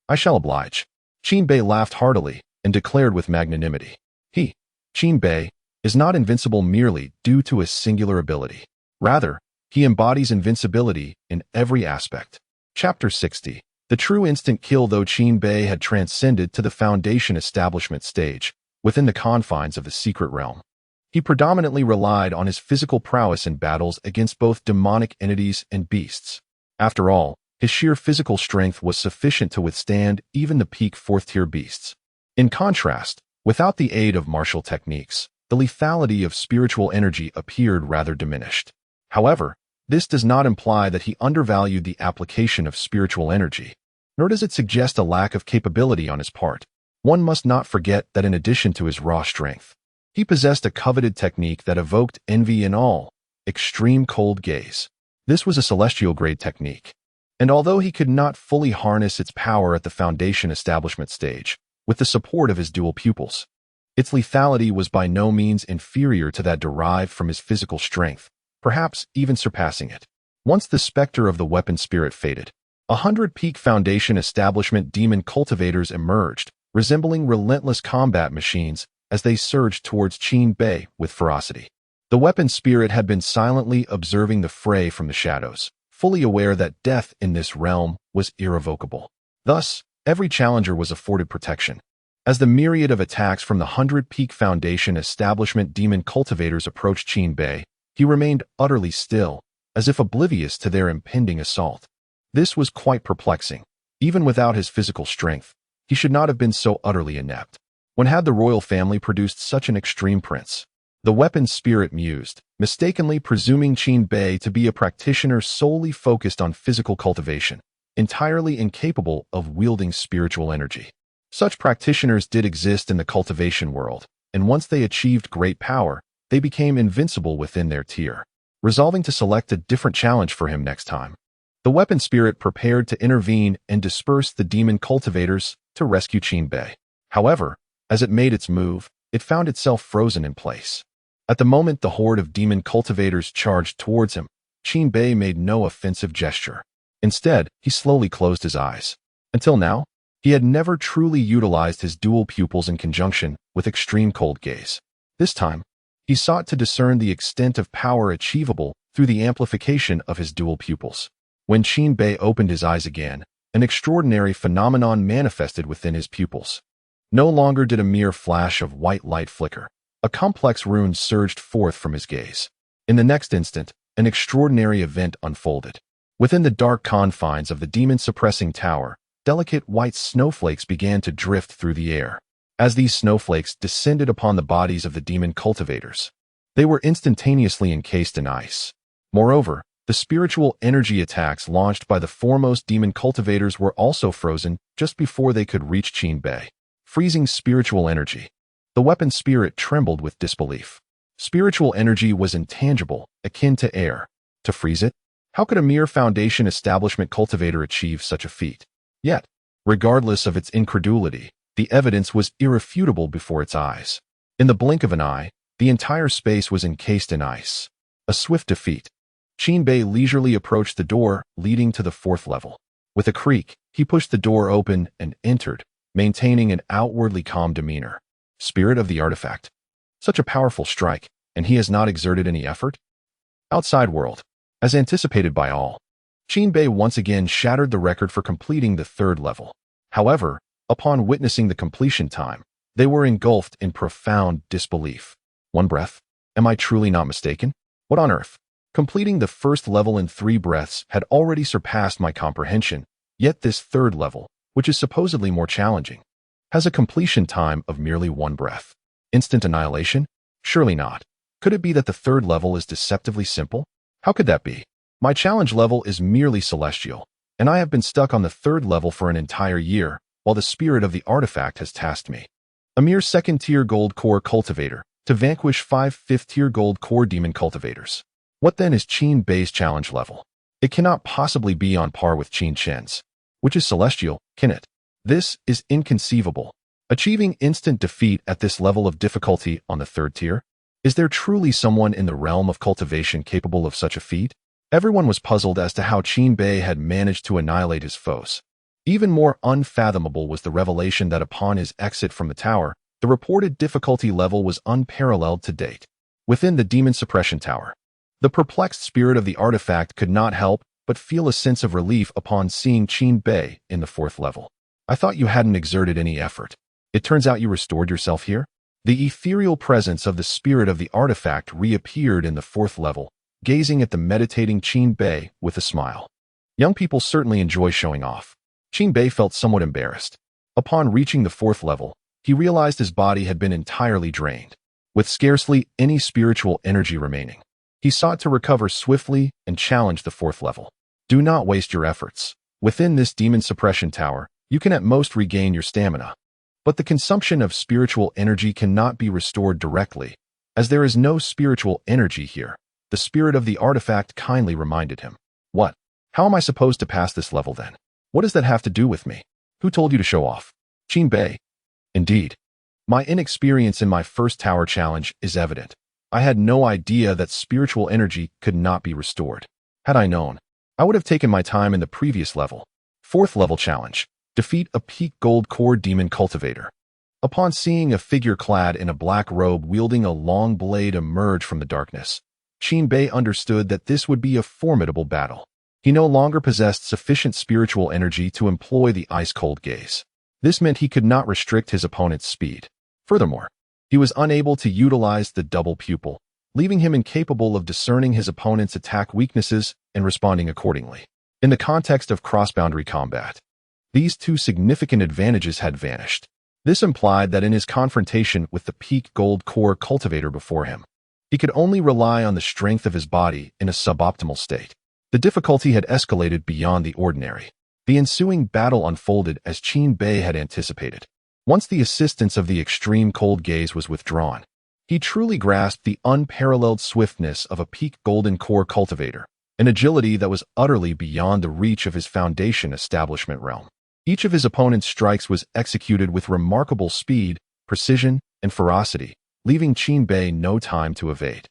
S1: I shall oblige. Qin Bei laughed heartily and declared with magnanimity. He, Qin Bei, is not invincible merely due to a singular ability. Rather, he embodies invincibility in every aspect. Chapter 60. The true instant kill. Though Qin Bei had transcended to the Foundation Establishment stage, within the confines of the secret realm, he predominantly relied on his physical prowess in battles against both demonic entities and beasts. After all, his sheer physical strength was sufficient to withstand even the peak 4th-tier beasts. In contrast, without the aid of martial techniques, the lethality of spiritual energy appeared rather diminished. However, this does not imply that he undervalued the application of spiritual energy, nor does it suggest a lack of capability on his part. One must not forget that in addition to his raw strength, he possessed a coveted technique that evoked envy in all, extreme cold gaze. This was a celestial-grade technique, and although he could not fully harness its power at the Foundation Establishment stage, with the support of his dual pupils, its lethality was by no means inferior to that derived from his physical strength, perhaps even surpassing it. Once the specter of the weapon spirit faded, 100 peak Foundation Establishment demon cultivators emerged, resembling relentless combat machines as they surged towards Qin Bei with ferocity. The weapon spirit had been silently observing the fray from the shadows, fully aware that death in this realm was irrevocable. Thus, every challenger was afforded protection. As the myriad of attacks from the 100 peak Foundation Establishment demon cultivators approached Qin Bei, he remained utterly still, as if oblivious to their impending assault. This was quite perplexing. Even without his physical strength, he should not have been so utterly inept. When had the royal family produced such an extreme prince? The weapon spirit mused, mistakenly presuming Qin Bei to be a practitioner solely focused on physical cultivation. entirely incapable of wielding spiritual energy. Such practitioners did exist in the cultivation world, and once they achieved great power, they became invincible within their tier. Resolving to select a different challenge for him next time, the weapon spirit prepared to intervene and disperse the demon cultivators to rescue Qin. However, as it made its move, it found itself frozen in place. At the moment the horde of demon cultivators charged towards him, Qin made no offensive gesture. Instead, he slowly closed his eyes. Until now, he had never truly utilized his dual pupils in conjunction with extreme cold gaze. This time, he sought to discern the extent of power achievable through the amplification of his dual pupils. When Qin opened his eyes again, an extraordinary phenomenon manifested within his pupils. No longer did a mere flash of white light flicker. A complex rune surged forth from his gaze. In the next instant, an extraordinary event unfolded. Within the dark confines of the demon-suppressing tower, delicate white snowflakes began to drift through the air. As these snowflakes descended upon the bodies of the demon cultivators, they were instantaneously encased in ice. Moreover, the spiritual energy attacks launched by the foremost demon cultivators were also frozen just before they could reach Qin. Freezing spiritual energy. The weapon spirit trembled with disbelief. Spiritual energy was intangible, akin to air. To freeze it? How could a mere foundation establishment cultivator achieve such a feat? Yet, regardless of its incredulity, the evidence was irrefutable before its eyes. In the blink of an eye, the entire space was encased in ice. A swift defeat. Qin leisurely approached the door leading to the 4th level. With a creak, he pushed the door open and entered, maintaining an outwardly calm demeanor. Spirit of the artifact. Such a powerful strike, and he has not exerted any effort? Outside world. As anticipated by all, Qin once again shattered the record for completing the 3rd level. However, upon witnessing the completion time, they were engulfed in profound disbelief. 1 breath? Am I truly not mistaken? What on earth? Completing the 1st level in 3 breaths had already surpassed my comprehension, yet this 3rd level, which is supposedly more challenging, has a completion time of merely 1 breath. Instant annihilation? Surely not. Could it be that the 3rd level is deceptively simple? How could that be? My challenge level is merely celestial, and I have been stuck on the 3rd level for an entire year, while the spirit of the artifact has tasked me. A mere 2nd-tier gold core cultivator to vanquish 5 5th-tier gold core demon cultivators. What then is Qin challenge level? It cannot possibly be on par with Qin Shen's, which is celestial, can it? This is inconceivable. Achieving instant defeat at this level of difficulty on the 3rd tier? Is there truly someone in the realm of cultivation capable of such a feat? Everyone was puzzled as to how Qin had managed to annihilate his foes. Even more unfathomable was the revelation that upon his exit from the tower, the reported difficulty level was unparalleled to date. Within the demon suppression tower, the perplexed spirit of the artifact could not help but feel a sense of relief upon seeing Qin in the 4th level. I thought you hadn't exerted any effort. It turns out you restored yourself here? The ethereal presence of the spirit of the artifact reappeared in the 4th level, gazing at the meditating Qin with a smile. Young people certainly enjoy showing off. Qin felt somewhat embarrassed. Upon reaching the 4th level, he realized his body had been entirely drained, with scarcely any spiritual energy remaining. He sought to recover swiftly and challenged the 4th level. Do not waste your efforts. Within this demon suppression tower, you can at most regain your stamina. But the consumption of spiritual energy cannot be restored directly, as there is no spiritual energy here. The spirit of the artifact kindly reminded him. What? How am I supposed to pass this level then? What does that have to do with me? Who told you to show off? Qin. Indeed. My inexperience in my 1st tower challenge is evident. I had no idea that spiritual energy could not be restored. Had I known, I would have taken my time in the previous level. 4th level challenge. Defeat a peak gold core demon cultivator. Upon seeing a figure clad in a black robe wielding a long blade emerge from the darkness, Qin understood that this would be a formidable battle. He no longer possessed sufficient spiritual energy to employ the ice-cold gaze. This meant he could not restrict his opponent's speed. Furthermore, he was unable to utilize the double pupil, leaving him incapable of discerning his opponent's attack weaknesses and responding accordingly. In the context of cross-boundary combat, these 2 significant advantages had vanished. This implied that in his confrontation with the peak gold core cultivator before him, he could only rely on the strength of his body in a suboptimal state. The difficulty had escalated beyond the ordinary. The ensuing battle unfolded as Qin Bei had anticipated. Once the assistance of the extreme cold gaze was withdrawn, he truly grasped the unparalleled swiftness of a peak golden core cultivator, an agility that was utterly beyond the reach of his foundation establishment realm. Each of his opponent's strikes was executed with remarkable speed, precision, and ferocity, leaving Qin Bei no time to evade.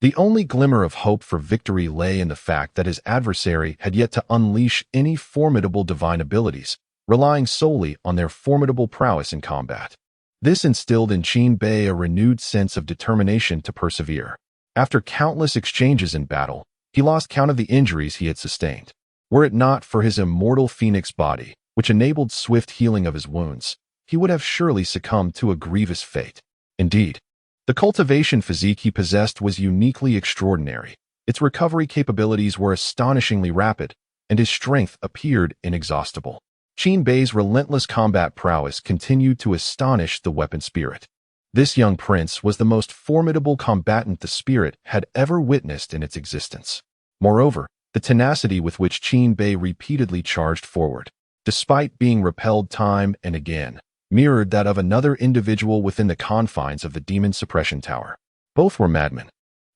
S1: The only glimmer of hope for victory lay in the fact that his adversary had yet to unleash any formidable divine abilities, relying solely on their formidable prowess in combat. This instilled in Qin Bei a renewed sense of determination to persevere. After countless exchanges in battle, he lost count of the injuries he had sustained. Were it not for his immortal Phoenix Body, which enabled swift healing of his wounds, he would have surely succumbed to a grievous fate. Indeed, the cultivation physique he possessed was uniquely extraordinary. Its recovery capabilities were astonishingly rapid, and his strength appeared inexhaustible. Qin Bei's relentless combat prowess continued to astonish the weapon spirit. This young prince was the most formidable combatant the spirit had ever witnessed in its existence. Moreover, the tenacity with which Qin Bei repeatedly charged forward, despite being repelled time and again, mirrored that of another individual within the confines of the Demon Suppression Tower. Both were madmen,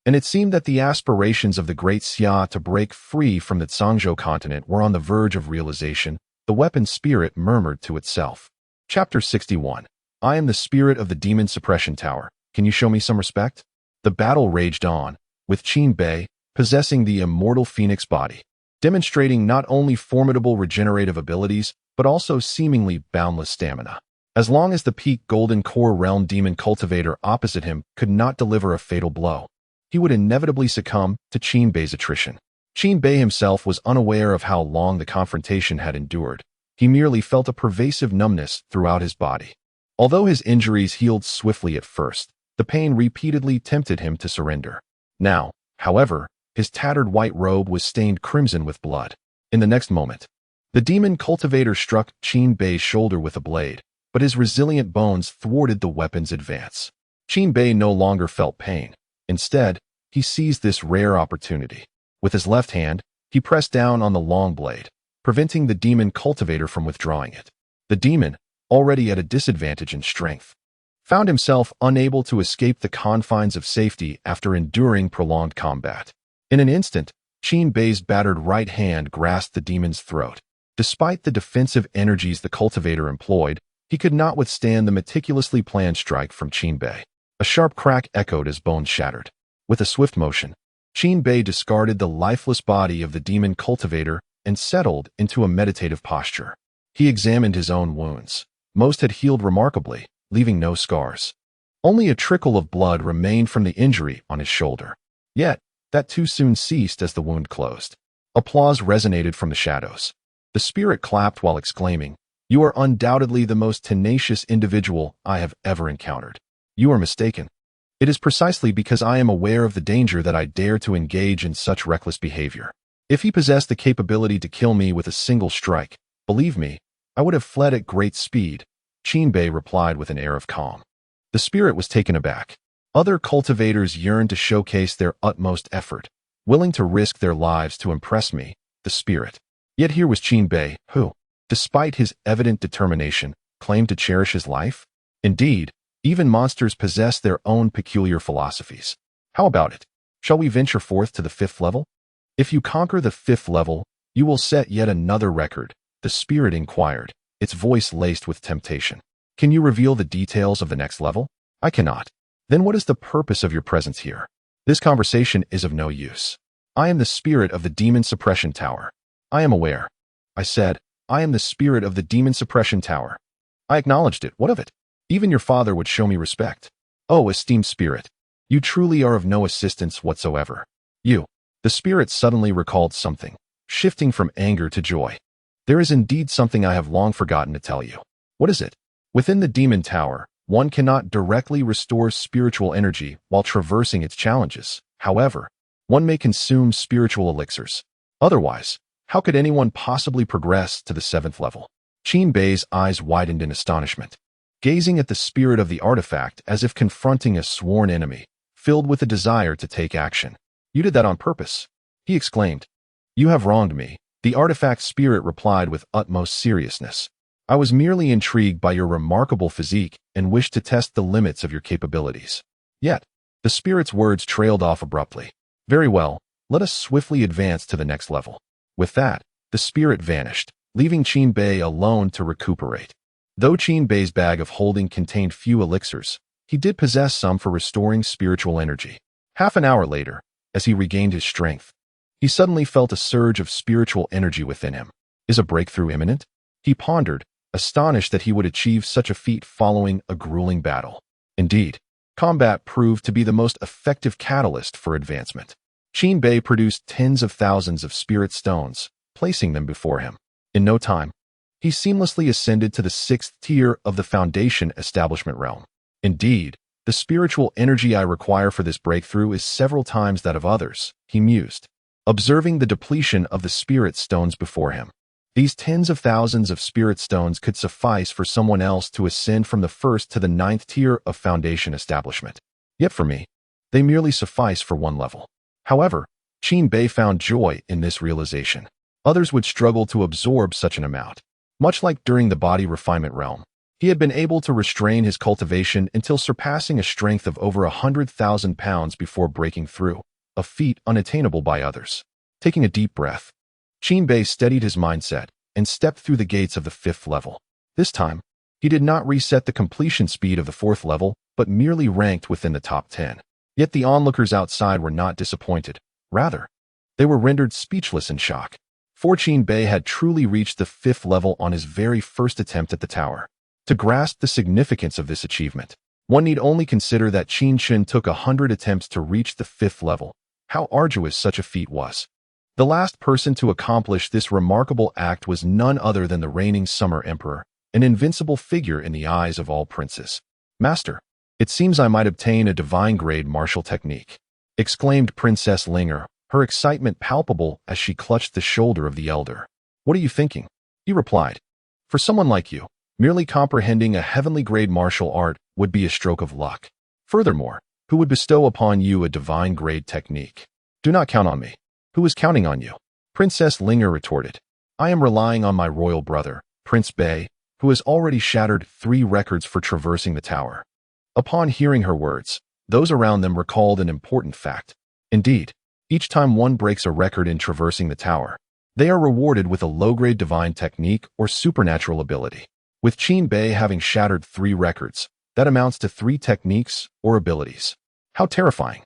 S1: and it seemed that the aspirations of the great Xia to break free from the Zhangzhou continent were on the verge of realization. The weapon spirit murmured to itself. Chapter 61. I am the spirit of the Demon Suppression Tower. Can you show me some respect? The battle raged on, with Qin Bei possessing the Immortal Phoenix Body, demonstrating not only formidable regenerative abilities, but also seemingly boundless stamina. As long as the peak golden core realm demon cultivator opposite him could not deliver a fatal blow, he would inevitably succumb to Qin Bei's attrition. Qin Bei himself was unaware of how long the confrontation had endured. He merely felt a pervasive numbness throughout his body. Although his injuries healed swiftly at first, the pain repeatedly tempted him to surrender. Now, however, his tattered white robe was stained crimson with blood. In the next moment, the demon cultivator struck Qin Bei's shoulder with a blade, but his resilient bones thwarted the weapon's advance. Qin Bei no longer felt pain. Instead, he seized this rare opportunity. With his left hand, he pressed down on the long blade, preventing the demon cultivator from withdrawing it. The demon, already at a disadvantage in strength, found himself unable to escape the confines of safety after enduring prolonged combat. In an instant, Qin Bei's battered right hand grasped the demon's throat. Despite the defensive energies the cultivator employed, he could not withstand the meticulously planned strike from Qin Bei. A sharp crack echoed as bones shattered. With a swift motion, Qin Bei discarded the lifeless body of the demon cultivator and settled into a meditative posture. He examined his own wounds. Most had healed remarkably, leaving no scars. Only a trickle of blood remained from the injury on his shoulder. Yet, that too soon ceased as the wound closed. Applause resonated from the shadows. The spirit clapped while exclaiming, "You are undoubtedly the most tenacious individual I have ever encountered." You are mistaken. It is precisely because I am aware of the danger that I dare to engage in such reckless behavior. If he possessed the capability to kill me with a single strike, believe me, I would have fled at great speed, Qin Bei replied with an air of calm. The spirit was taken aback. Other cultivators yearned to showcase their utmost effort, willing to risk their lives to impress me, the spirit. Yet here was Qin Bei, who, despite his evident determination, claimed to cherish his life. Indeed, even monsters possess their own peculiar philosophies. How about it? Shall we venture forth to the 5th level? If you conquer the 5th level, you will set yet another record, the spirit inquired, its voice laced with temptation. Can you reveal the details of the next level? I cannot. Then what is the purpose of your presence here? This conversation is of no use. I am the spirit of the Demon Suppression Tower. I am aware. I said, I am the spirit of the Demon Suppression Tower. I acknowledged it. What of it? Even your father would show me respect. Oh, esteemed spirit, you truly are of no assistance whatsoever. You. The spirit suddenly recalled something, shifting from anger to joy. There is indeed something I have long forgotten to tell you. What is it? Within the Demon Tower, one cannot directly restore spiritual energy while traversing its challenges. However, one may consume spiritual elixirs. Otherwise, how could anyone possibly progress to the 7th level? Qin Bei's eyes widened in astonishment, gazing at the spirit of the artifact as if confronting a sworn enemy, filled with a desire to take action. You did that on purpose, he exclaimed. You have wronged me, The artifact spirit replied with utmost seriousness. I was merely intrigued by your remarkable physique and wished to test the limits of your capabilities. Yet, the spirit's words trailed off abruptly. Very well, let us swiftly advance to the next level. With that, the spirit vanished, leaving Qin Bei alone to recuperate. Though Qin Bei's bag of holding contained few elixirs, he did possess some for restoring spiritual energy. Half an hour later, as he regained his strength, he suddenly felt a surge of spiritual energy within him. Is a breakthrough imminent? He pondered, astonished that he would achieve such a feat following a grueling battle. Indeed, combat proved to be the most effective catalyst for advancement. Qin Bei produced tens of thousands of spirit stones, placing them before him. In no time, he seamlessly ascended to the 6th tier of the Foundation Establishment realm. Indeed, the spiritual energy I require for this breakthrough is several times that of others, he mused, observing the depletion of the spirit stones before him. These tens of thousands of spirit stones could suffice for someone else to ascend from the 1st to the 9th tier of Foundation Establishment. Yet for me, they merely suffice for one level. However, Qin Bei found joy in this realization. Others would struggle to absorb such an amount. Much like during the body refinement realm, he had been able to restrain his cultivation until surpassing a strength of over 100,000 pounds before breaking through, a feat unattainable by others. Taking a deep breath, Qin Bei steadied his mindset and stepped through the gates of the 5th level. This time, he did not reset the completion speed of the 4th level, but merely ranked within the top 10. Yet the onlookers outside were not disappointed. Rather, they were rendered speechless in shock. For Qin Bei had truly reached the 5th level on his very first attempt at the tower. To grasp the significance of this achievement, one need only consider that Qin Shen took 100 attempts to reach the 5th level. How arduous such a feat was. The last person to accomplish this remarkable act was none other than the reigning Summer Emperor, an invincible figure in the eyes of all princes. Master, it seems I might obtain a divine-grade martial technique, exclaimed Princess Langya, her excitement palpable as she clutched the shoulder of the elder. What are you thinking? He replied. For someone like you, merely comprehending a heavenly-grade martial art would be a stroke of luck. Furthermore, who would bestow upon you a divine-grade technique? Do not count on me. Who is counting on you? Princess Langya retorted. I am relying on my royal brother, Prince Bei, who has already shattered 3 records for traversing the tower. Upon hearing her words, those around them recalled an important fact. Indeed, each time one breaks a record in traversing the tower, they are rewarded with a low-grade divine technique or supernatural ability. With Qin Bei having shattered 3 records, that amounts to 3 techniques or abilities. How terrifying.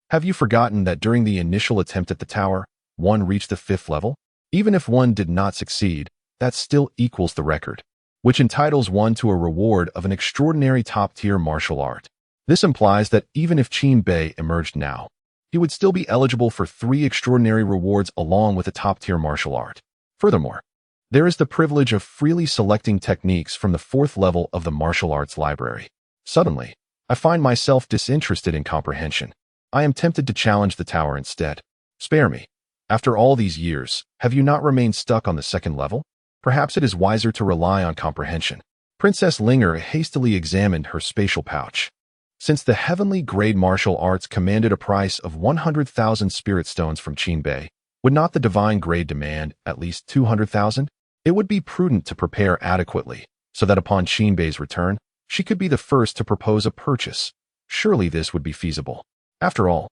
S1: Have you forgotten that during the initial attempt at the tower, one reached the 5th level? Even if one did not succeed, that still equals the record, which entitles one to a reward of an extraordinary top-tier martial art. This implies that even if Qin Bei emerged now, he would still be eligible for 3 extraordinary rewards along with a top-tier martial art. Furthermore, there is the privilege of freely selecting techniques from the 4th level of the martial arts library. Suddenly, I find myself disinterested in comprehension. I am tempted to challenge the tower instead. Spare me. After all these years, have you not remained stuck on the 2nd level? Perhaps it is wiser to rely on comprehension. Princess Langya hastily examined her spatial pouch. Since the heavenly grade martial arts commanded a price of 100,000 spirit stones from Qin Bei, would not the divine grade demand at least 200,000? It would be prudent to prepare adequately, so that upon Qin Bei's return, she could be the first to propose a purchase. Surely this would be feasible. After all,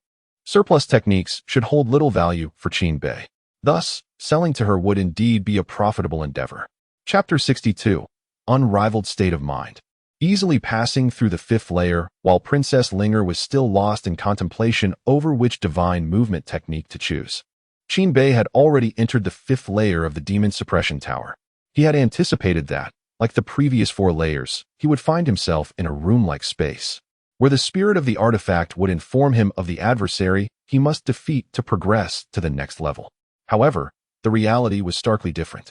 S1: surplus techniques should hold little value for Qin Bei. Thus, selling to her would indeed be a profitable endeavor. Chapter 62. Unrivaled State of Mind. Easily passing through the 5th layer, while Princess Langya was still lost in contemplation over which divine movement technique to choose. Qin Bei had already entered the 5th layer of the Demon Suppression Tower. He had anticipated that, like the previous 4 layers, he would find himself in a room-like space, where the spirit of the artifact would inform him of the adversary he must defeat to progress to the next level. However, the reality was starkly different.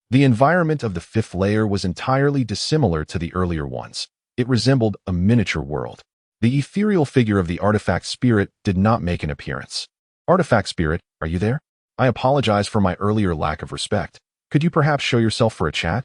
S1: The environment of the 5th layer was entirely dissimilar to the earlier ones. It resembled a miniature world. The ethereal figure of the artifact spirit did not make an appearance. Artifact spirit, are you there? I apologize for my earlier lack of respect. Could you perhaps show yourself for a chat?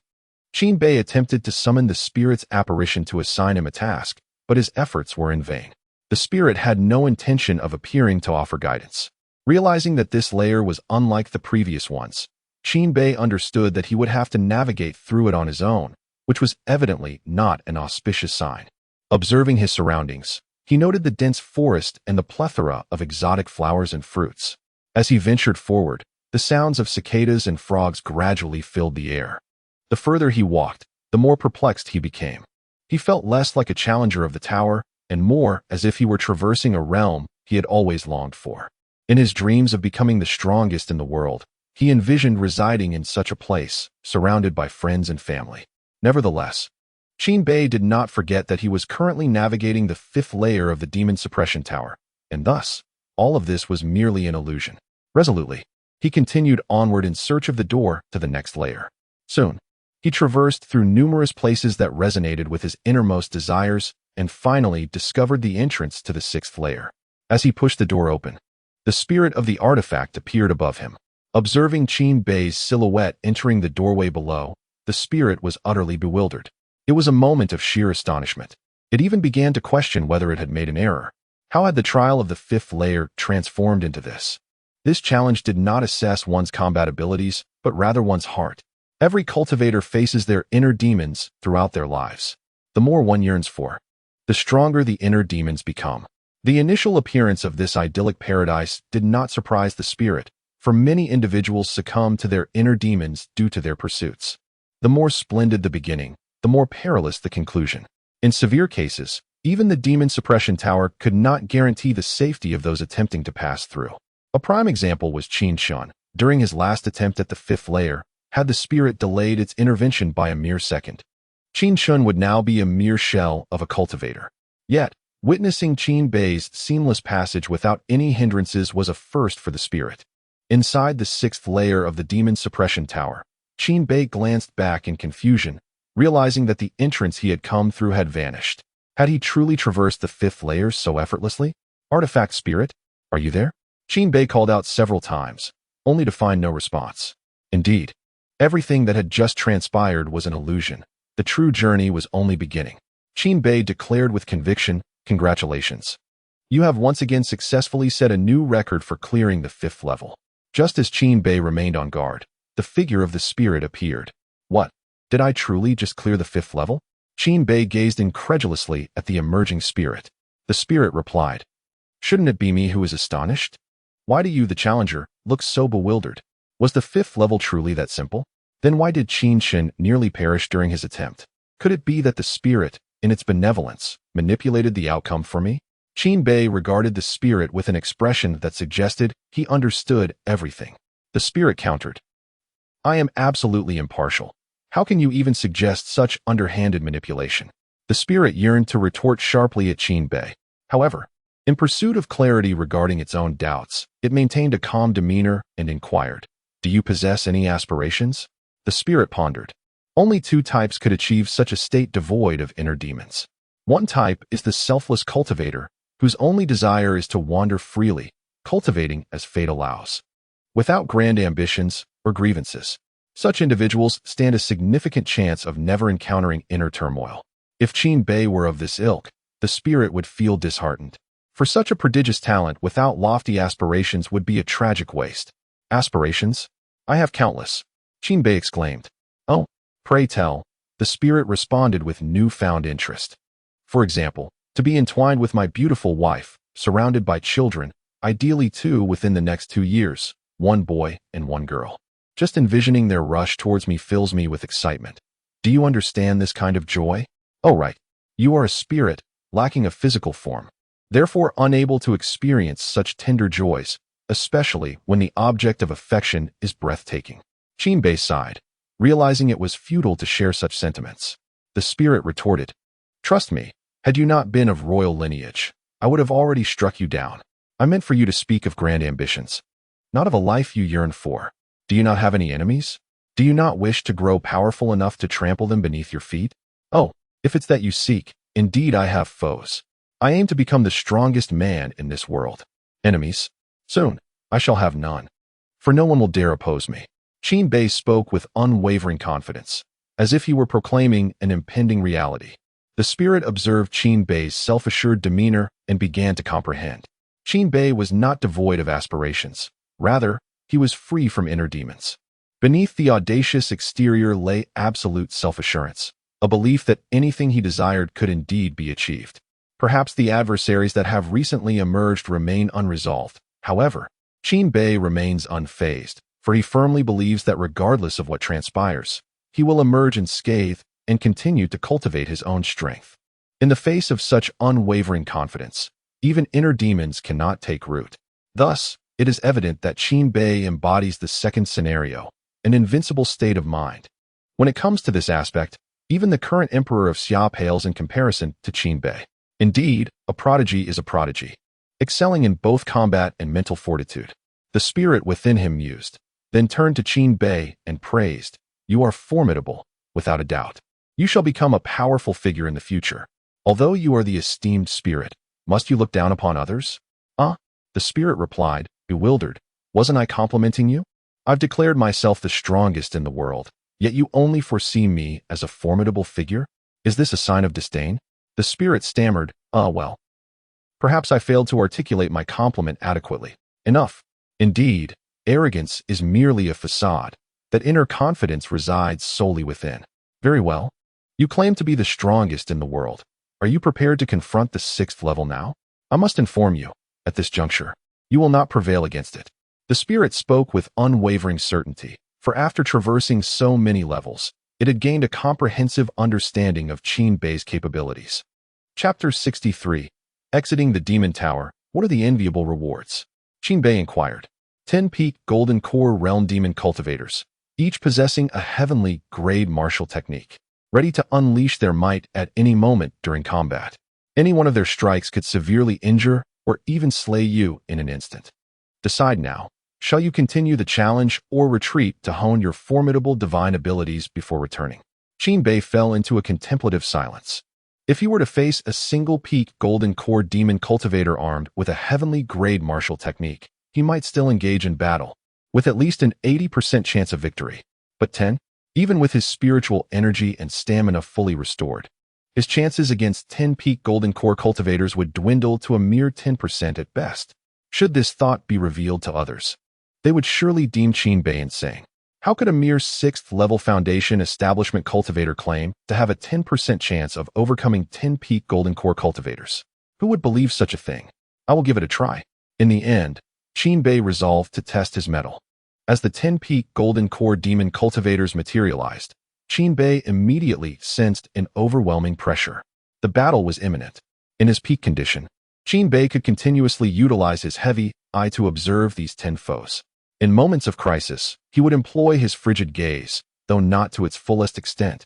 S1: Qin Bei attempted to summon the spirit's apparition to assign him a task, but his efforts were in vain. The spirit had no intention of appearing to offer guidance. Realizing that this layer was unlike the previous ones, Qin Bei understood that he would have to navigate through it on his own, which was evidently not an auspicious sign. Observing his surroundings, he noted the dense forest and the plethora of exotic flowers and fruits. As he ventured forward, the sounds of cicadas and frogs gradually filled the air. The further he walked, the more perplexed he became. He felt less like a challenger of the tower and more as if he were traversing a realm he had always longed for. In his dreams of becoming the strongest in the world, he envisioned residing in such a place, surrounded by friends and family. Nevertheless, Qin Bei did not forget that he was currently navigating the 5th layer of the Demon Suppression Tower, and thus, all of this was merely an illusion. Resolutely, he continued onward in search of the door to the next layer. Soon, he traversed through numerous places that resonated with his innermost desires and finally discovered the entrance to the 6th layer. As he pushed the door open, the spirit of the artifact appeared above him. Observing Qin Bei's silhouette entering the doorway below, the spirit was utterly bewildered. It was a moment of sheer astonishment. It even began to question whether it had made an error. How had the trial of the 5th layer transformed into this? This challenge did not assess one's combat abilities, but rather one's heart. Every cultivator faces their inner demons throughout their lives. The more one yearns for, the stronger the inner demons become. The initial appearance of this idyllic paradise did not surprise the spirit, for many individuals succumb to their inner demons due to their pursuits. The more splendid the beginning, the more perilous the conclusion. In severe cases, even the Demon Suppression Tower could not guarantee the safety of those attempting to pass through. A prime example was Qin Shun. During his last attempt at the 5th layer, had the spirit delayed its intervention by a mere second, Qin Shun would now be a mere shell of a cultivator. Yet, witnessing Qin Bei's seamless passage without any hindrances was a first for the spirit. Inside the 6th layer of the Demon Suppression Tower, Qin Bei glanced back in confusion, realizing that the entrance he had come through had vanished. Had he truly traversed the 5th layer so effortlessly? Artifact Spirit, are you there? Qin Bei called out several times, only to find no response. Indeed, everything that had just transpired was an illusion. The true journey was only beginning. Qin Bei declared with conviction, "Congratulations. You have once again successfully set a new record for clearing the 5th level." Just as Qin Bei remained on guard, the figure of the spirit appeared. What? Did I truly just clear the 5th level? Qin Bei gazed incredulously at the emerging spirit. The spirit replied, "Shouldn't it be me who is astonished? Why do you, the challenger, look so bewildered? Was the 5th level truly that simple? Then why did Qin Shin nearly perish during his attempt? Could it be that the spirit, in its benevolence, manipulated the outcome for me?" Qin Bei regarded the spirit with an expression that suggested he understood everything. The spirit countered, "I am absolutely impartial. How can you even suggest such underhanded manipulation?" The spirit yearned to retort sharply at Qin Bei. However, in pursuit of clarity regarding its own doubts, it maintained a calm demeanor and inquired, "Do you possess any aspirations?" The spirit pondered. Only 2 types could achieve such a state devoid of inner demons. One type is the selfless cultivator, whose only desire is to wander freely, cultivating as fate allows, without grand ambitions or grievances. Such individuals stand a significant chance of never encountering inner turmoil. If Qin Bei were of this ilk, the spirit would feel disheartened. For such a prodigious talent without lofty aspirations would be a tragic waste. "Aspirations? I have countless," Qin Bei exclaimed. "Oh, pray tell," the spirit responded with newfound interest. "For example, to be entwined with my beautiful wife, surrounded by children, ideally 2 within the next 2 years, 1 boy and 1 girl. Just envisioning their rush towards me fills me with excitement. Do you understand this kind of joy? Oh right, you are a spirit, lacking a physical form, therefore unable to experience such tender joys, especially when the object of affection is breathtaking." Qin Bei sighed, realizing it was futile to share such sentiments. The spirit retorted, "Trust me, had you not been of royal lineage, I would have already struck you down. I meant for you to speak of grand ambitions, not of a life you yearn for. Do you not have any enemies? Do you not wish to grow powerful enough to trample them beneath your feet? Oh, if it's that you seek, indeed I have foes. I aim to become the strongest man in this world. Enemies? Soon, I shall have none, for no one will dare oppose me." Qin Bei spoke with unwavering confidence, as if he were proclaiming an impending reality. The spirit observed Qin Bei's self-assured demeanor and began to comprehend. Qin Bei was not devoid of aspirations. Rather, he was free from inner demons. Beneath the audacious exterior lay absolute self-assurance, a belief that anything he desired could indeed be achieved. Perhaps the adversaries that have recently emerged remain unresolved. However, Qin Bei remains unfazed, for he firmly believes that regardless of what transpires, he will emerge unscathed and continue to cultivate his own strength. In the face of such unwavering confidence, even inner demons cannot take root. Thus, it is evident that Qin Bei embodies the second scenario, an invincible state of mind. When it comes to this aspect, even the current emperor of Xia pales in comparison to Qin Bei. Indeed, a prodigy is a prodigy, excelling in both combat and mental fortitude. The spirit within him mused, then turned to Qin Bei and praised, "You are formidable, without a doubt. You shall become a powerful figure in the future. Although you are the esteemed spirit, must you look down upon others?" The spirit replied, bewildered, "Wasn't I complimenting you? I've declared myself the strongest in the world, yet you only foresee me as a formidable figure? Is this a sign of disdain?" The spirit stammered, Well, perhaps I failed to articulate my compliment adequately. Enough. Indeed, arrogance is merely a facade, that inner confidence resides solely within. Very well. You claim to be the strongest in the world. Are you prepared to confront the 6th level now? I must inform you, at this juncture, you will not prevail against it. The spirit spoke with unwavering certainty, for after traversing so many levels, it had gained a comprehensive understanding of Qin Bei's capabilities. Chapter 63. Exiting the Demon Tower, what are the enviable rewards? Qin Bei inquired. 10 peak golden core realm demon cultivators, each possessing a heavenly grade martial technique, ready to unleash their might at any moment during combat. Any one of their strikes could severely injure or even slay you in an instant. Decide now. Shall you continue the challenge or retreat to hone your formidable divine abilities before returning? Qin Bei fell into a contemplative silence. If he were to face a single peak golden core demon cultivator armed with a heavenly grade martial technique, he might still engage in battle, with at least an 80% chance of victory. But 10? Even with his spiritual energy and stamina fully restored, his chances against 10 peak golden core cultivators would dwindle to a mere 10% at best. Should this thought be revealed to others, they would surely deem Qin Bei insane. How could a mere 6th level foundation establishment cultivator claim to have a 10% chance of overcoming 10 peak golden core cultivators? Who would believe such a thing? I will give it a try. In the end, Qin Bei resolved to test his mettle. As the 10 peak golden core demon cultivators materialized, Qin Bei immediately sensed an overwhelming pressure. The battle was imminent. In his peak condition, Qin Bei could continuously utilize his heavy eye to observe these 10 foes. In moments of crisis, he would employ his frigid gaze, though not to its fullest extent,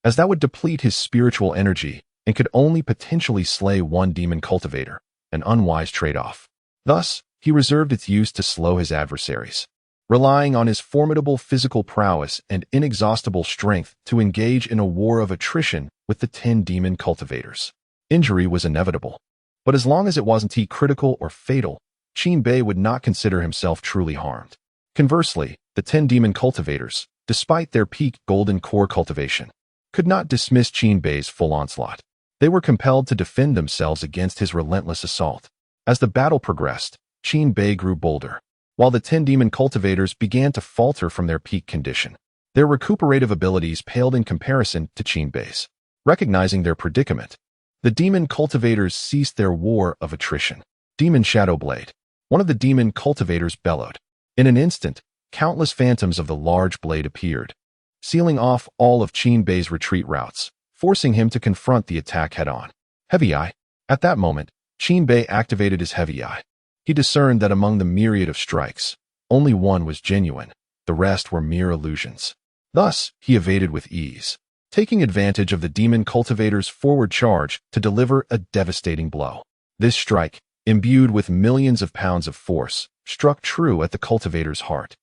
S1: as that would deplete his spiritual energy and could only potentially slay one demon cultivator, an unwise trade-off. Thus, he reserved its use to slow his adversaries, relying on his formidable physical prowess and inexhaustible strength to engage in a war of attrition with the 10 demon cultivators. Injury was inevitable, but as long as it wasn't critical or fatal, Qin Bei would not consider himself truly harmed. Conversely, the 10 demon cultivators, despite their peak golden core cultivation, could not dismiss Qin Bei's full onslaught. They were compelled to defend themselves against his relentless assault. As the battle progressed, Qin Bei grew bolder, while the 10 demon cultivators began to falter from their peak condition. Their recuperative abilities paled in comparison to Qin Bei's. Recognizing their predicament, the demon cultivators ceased their war of attrition. Demon Shadowblade. One of the demon cultivators bellowed. In an instant, countless phantoms of the large blade appeared, sealing off all of Qin Bei's retreat routes, forcing him to confront the attack head-on. Heavy Eye. At that moment, Qin Bei activated his Heavy Eye. He discerned that among the myriad of strikes, only one was genuine, the rest were mere illusions. Thus, he evaded with ease, taking advantage of the demon cultivator's forward charge to deliver a devastating blow. This strike, imbued with millions of pounds of force, struck true at the cultivator's heart.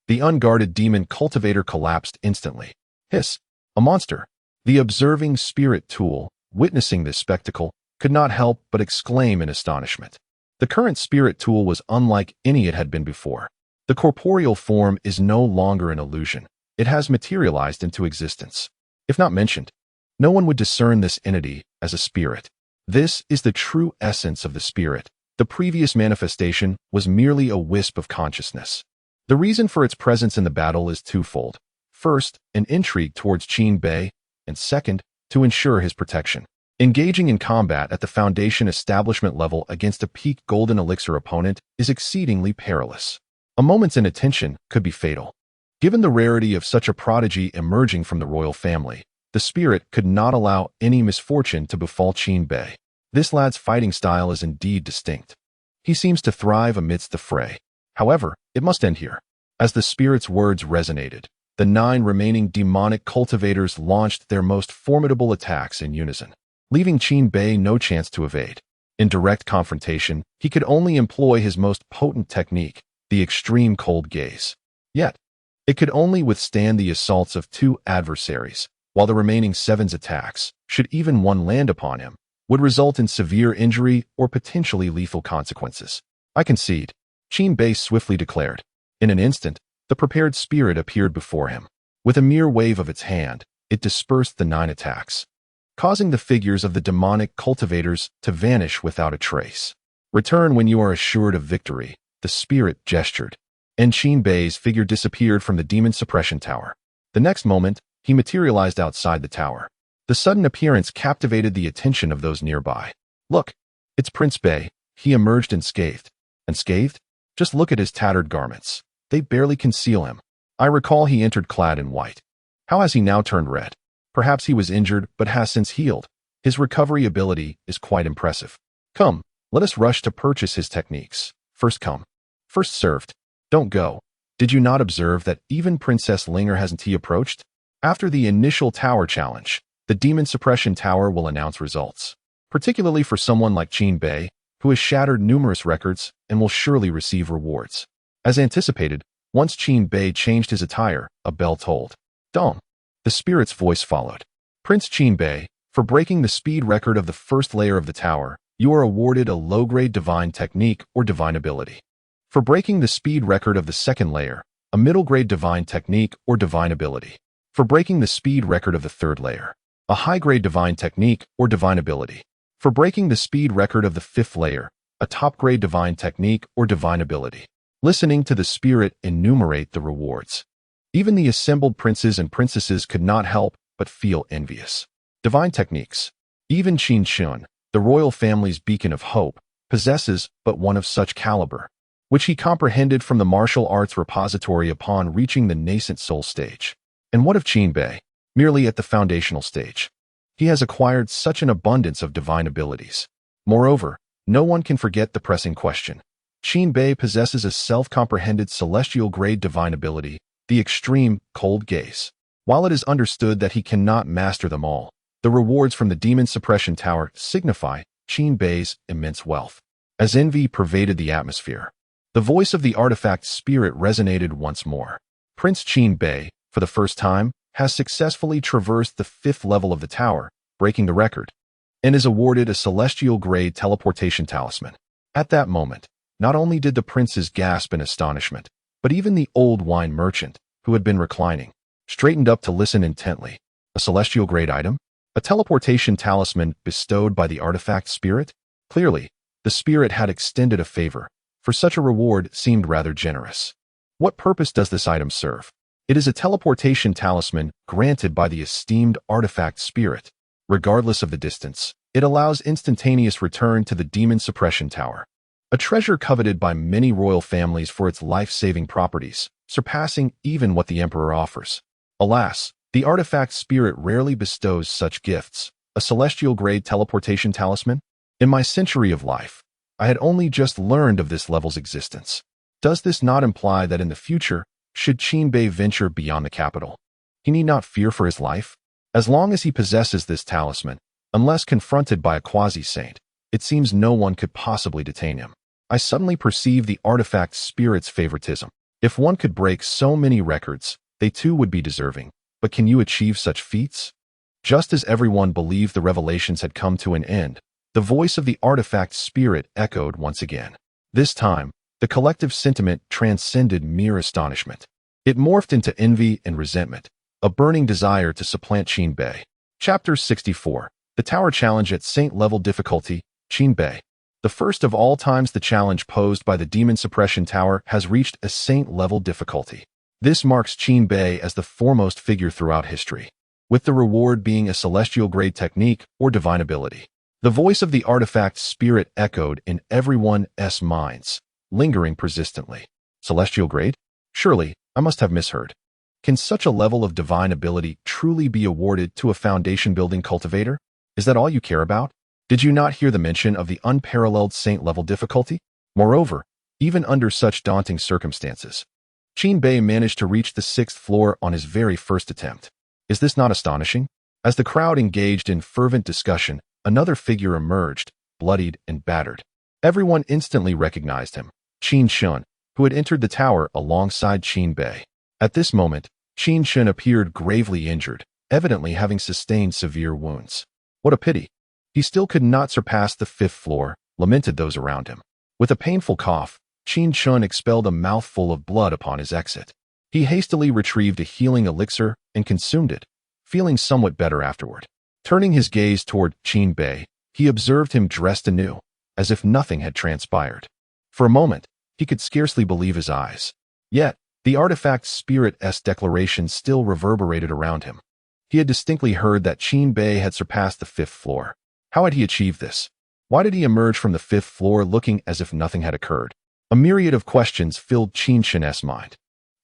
S1: The unguarded demon cultivator collapsed instantly. Hiss! A monster! The observing spirit tool, witnessing this spectacle, could not help but exclaim in astonishment. The current spirit tool was unlike any it had been before. The corporeal form is no longer an illusion. It has materialized into existence. If not mentioned, no one would discern this entity as a spirit. This is the true essence of the spirit. The previous manifestation was merely a wisp of consciousness. The reason for its presence in the battle is twofold. First, an intrigue towards Qin Bei, and second, to ensure his protection. Engaging in combat at the Foundation establishment level against a peak golden elixir opponent is exceedingly perilous. A moment's inattention could be fatal. Given the rarity of such a prodigy emerging from the royal family, the spirit could not allow any misfortune to befall Qin Bei. This lad's fighting style is indeed distinct. He seems to thrive amidst the fray. However, it must end here. As the spirit's words resonated, the 9 remaining demonic cultivators launched their most formidable attacks in unison, leaving Qin Bei no chance to evade. In direct confrontation, he could only employ his most potent technique, the extreme cold gaze. Yet, it could only withstand the assaults of 2 adversaries, while the remaining 7's attacks, should even one land upon him, would result in severe injury or potentially lethal consequences. I concede, Qin Bei swiftly declared. In an instant, the prepared spirit appeared before him. With a mere wave of its hand, it dispersed the 9 attacks, causing the figures of the demonic cultivators to vanish without a trace. Return when you are assured of victory, the spirit gestured, and Qin Bei's figure disappeared from the demon suppression tower. The next moment, he materialized outside the tower. The sudden appearance captivated the attention of those nearby. Look, it's Prince Bei, he emerged unscathed. Unscathed? Just look at his tattered garments. They barely conceal him. I recall he entered clad in white. How has he now turned red? Perhaps he was injured but has since healed. His recovery ability is quite impressive. Come, let us rush to purchase his techniques. First come, first served. Don't go. Did you not observe that even Princess Linger hasn't approached? After the initial tower challenge, the demon suppression tower will announce results, particularly for someone like Qin Bei, who has shattered numerous records and will surely receive rewards. As anticipated, once Qin Bei changed his attire, a bell tolled. Dong. The spirit's voice followed. Prince Qin Bei, for breaking the speed record of the first layer of the tower, you are awarded a low-grade divine technique or divine ability. For breaking the speed record of the second layer, a middle-grade divine technique or divine ability. For breaking the speed record of the third layer, a high-grade divine technique or divine ability. For breaking the speed record of the fifth layer, a top-grade divine technique or divine ability. Listening to the spirit enumerate the rewards, even the assembled princes and princesses could not help but feel envious. Divine techniques. Even Qin Shun, the royal family's beacon of hope, possesses but one of such caliber, which he comprehended from the martial arts repository upon reaching the nascent soul stage. And what of Qin Bei? Merely at the foundational stage. He has acquired such an abundance of divine abilities. Moreover, no one can forget the pressing question. Qin Bei possesses a self-comprehended celestial-grade divine ability, the extreme cold gaze. While it is understood that he cannot master them all, the rewards from the demon suppression tower signify Qin Bei's immense wealth. As envy pervaded the atmosphere, the voice of the artifact spirit resonated once more. Prince Qin Bei, for the first time, has successfully traversed the 5th level of the tower, breaking the record, and is awarded a celestial-grade teleportation talisman. At that moment, not only did the princes gasp in astonishment, but even the old wine merchant, who had been reclining, straightened up to listen intently. A celestial-grade item? A teleportation talisman bestowed by the artifact spirit? Clearly, the spirit had extended a favor, for such a reward seemed rather generous. What purpose does this item serve? It is a teleportation talisman granted by the esteemed artifact spirit. Regardless of the distance, it allows instantaneous return to the demon suppression tower. A treasure coveted by many royal families for its life-saving properties, surpassing even what the emperor offers. Alas, the artifact spirit rarely bestows such gifts. A celestial-grade teleportation talisman? In my century of life, I had only just learned of this level's existence. Does this not imply that in the future, should Qin Bei venture beyond the capital, he need not fear for his life? As long as he possesses this talisman, unless confronted by a quasi-saint, it seems no one could possibly detain him. I suddenly perceive the artifact spirit's favoritism. If one could break so many records, they too would be deserving. But can you achieve such feats? Just as everyone believed the revelations had come to an end, the voice of the artifact spirit echoed once again. This time, the collective sentiment transcended mere astonishment. It morphed into envy and resentment, a burning desire to supplant Qin Bei. Chapter 64. The Tower Challenge at Saint Level Difficulty, Qin Bei. The first of all times the challenge posed by the Demon Suppression Tower has reached a saint-level difficulty. This marks Qin Bei as the foremost figure throughout history, with the reward being a celestial grade technique or divine ability. The voice of the artifact spirit echoed in everyone's minds, lingering persistently. Celestial grade? Surely, I must have misheard. Can such a level of divine ability truly be awarded to a foundation-building cultivator? Is that all you care about? Did you not hear the mention of the unparalleled saint-level difficulty? Moreover, even under such daunting circumstances, Qin Bei managed to reach the 6th floor on his very first attempt. Is this not astonishing? As the crowd engaged in fervent discussion, another figure emerged, bloodied and battered. Everyone instantly recognized him, Qin Shun, who had entered the tower alongside Qin Bei. At this moment, Qin Shun appeared gravely injured, evidently having sustained severe wounds. What a pity. He still could not surpass the 5th floor, lamented those around him. With a painful cough, Qin Shun expelled a mouthful of blood upon his exit. He hastily retrieved a healing elixir and consumed it, feeling somewhat better afterward. Turning his gaze toward Qin Bei, he observed him dressed anew, as if nothing had transpired. For a moment, he could scarcely believe his eyes. Yet, the artifact's spirit's declaration still reverberated around him. He had distinctly heard that Qin Bei had surpassed the 5th floor. How had he achieved this? Why did he emerge from the 5th floor looking as if nothing had occurred? A myriad of questions filled Qin Shun's mind.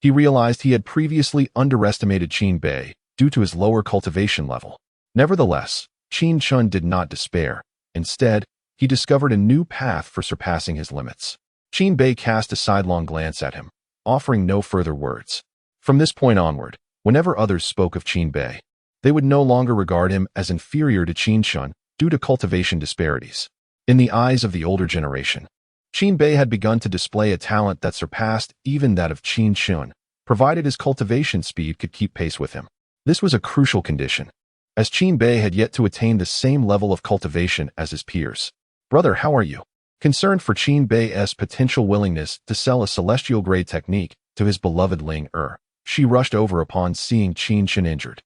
S1: He realized he had previously underestimated Qin Bei due to his lower cultivation level. Nevertheless, Qin Shun did not despair. Instead, he discovered a new path for surpassing his limits. Qin Bei cast a sidelong glance at him, offering no further words. From this point onward, whenever others spoke of Qin Bei, they would no longer regard him as inferior to Qin Shun due to cultivation disparities. In the eyes of the older generation, Qin Bei had begun to display a talent that surpassed even that of Qin Shun, provided his cultivation speed could keep pace with him. This was a crucial condition, as Qin Bei had yet to attain the same level of cultivation as his peers. Brother, how are you? Concerned for Qin Bei's potential willingness to sell a celestial-grade technique to his beloved Ling she rushed over upon seeing Qin Shun injured.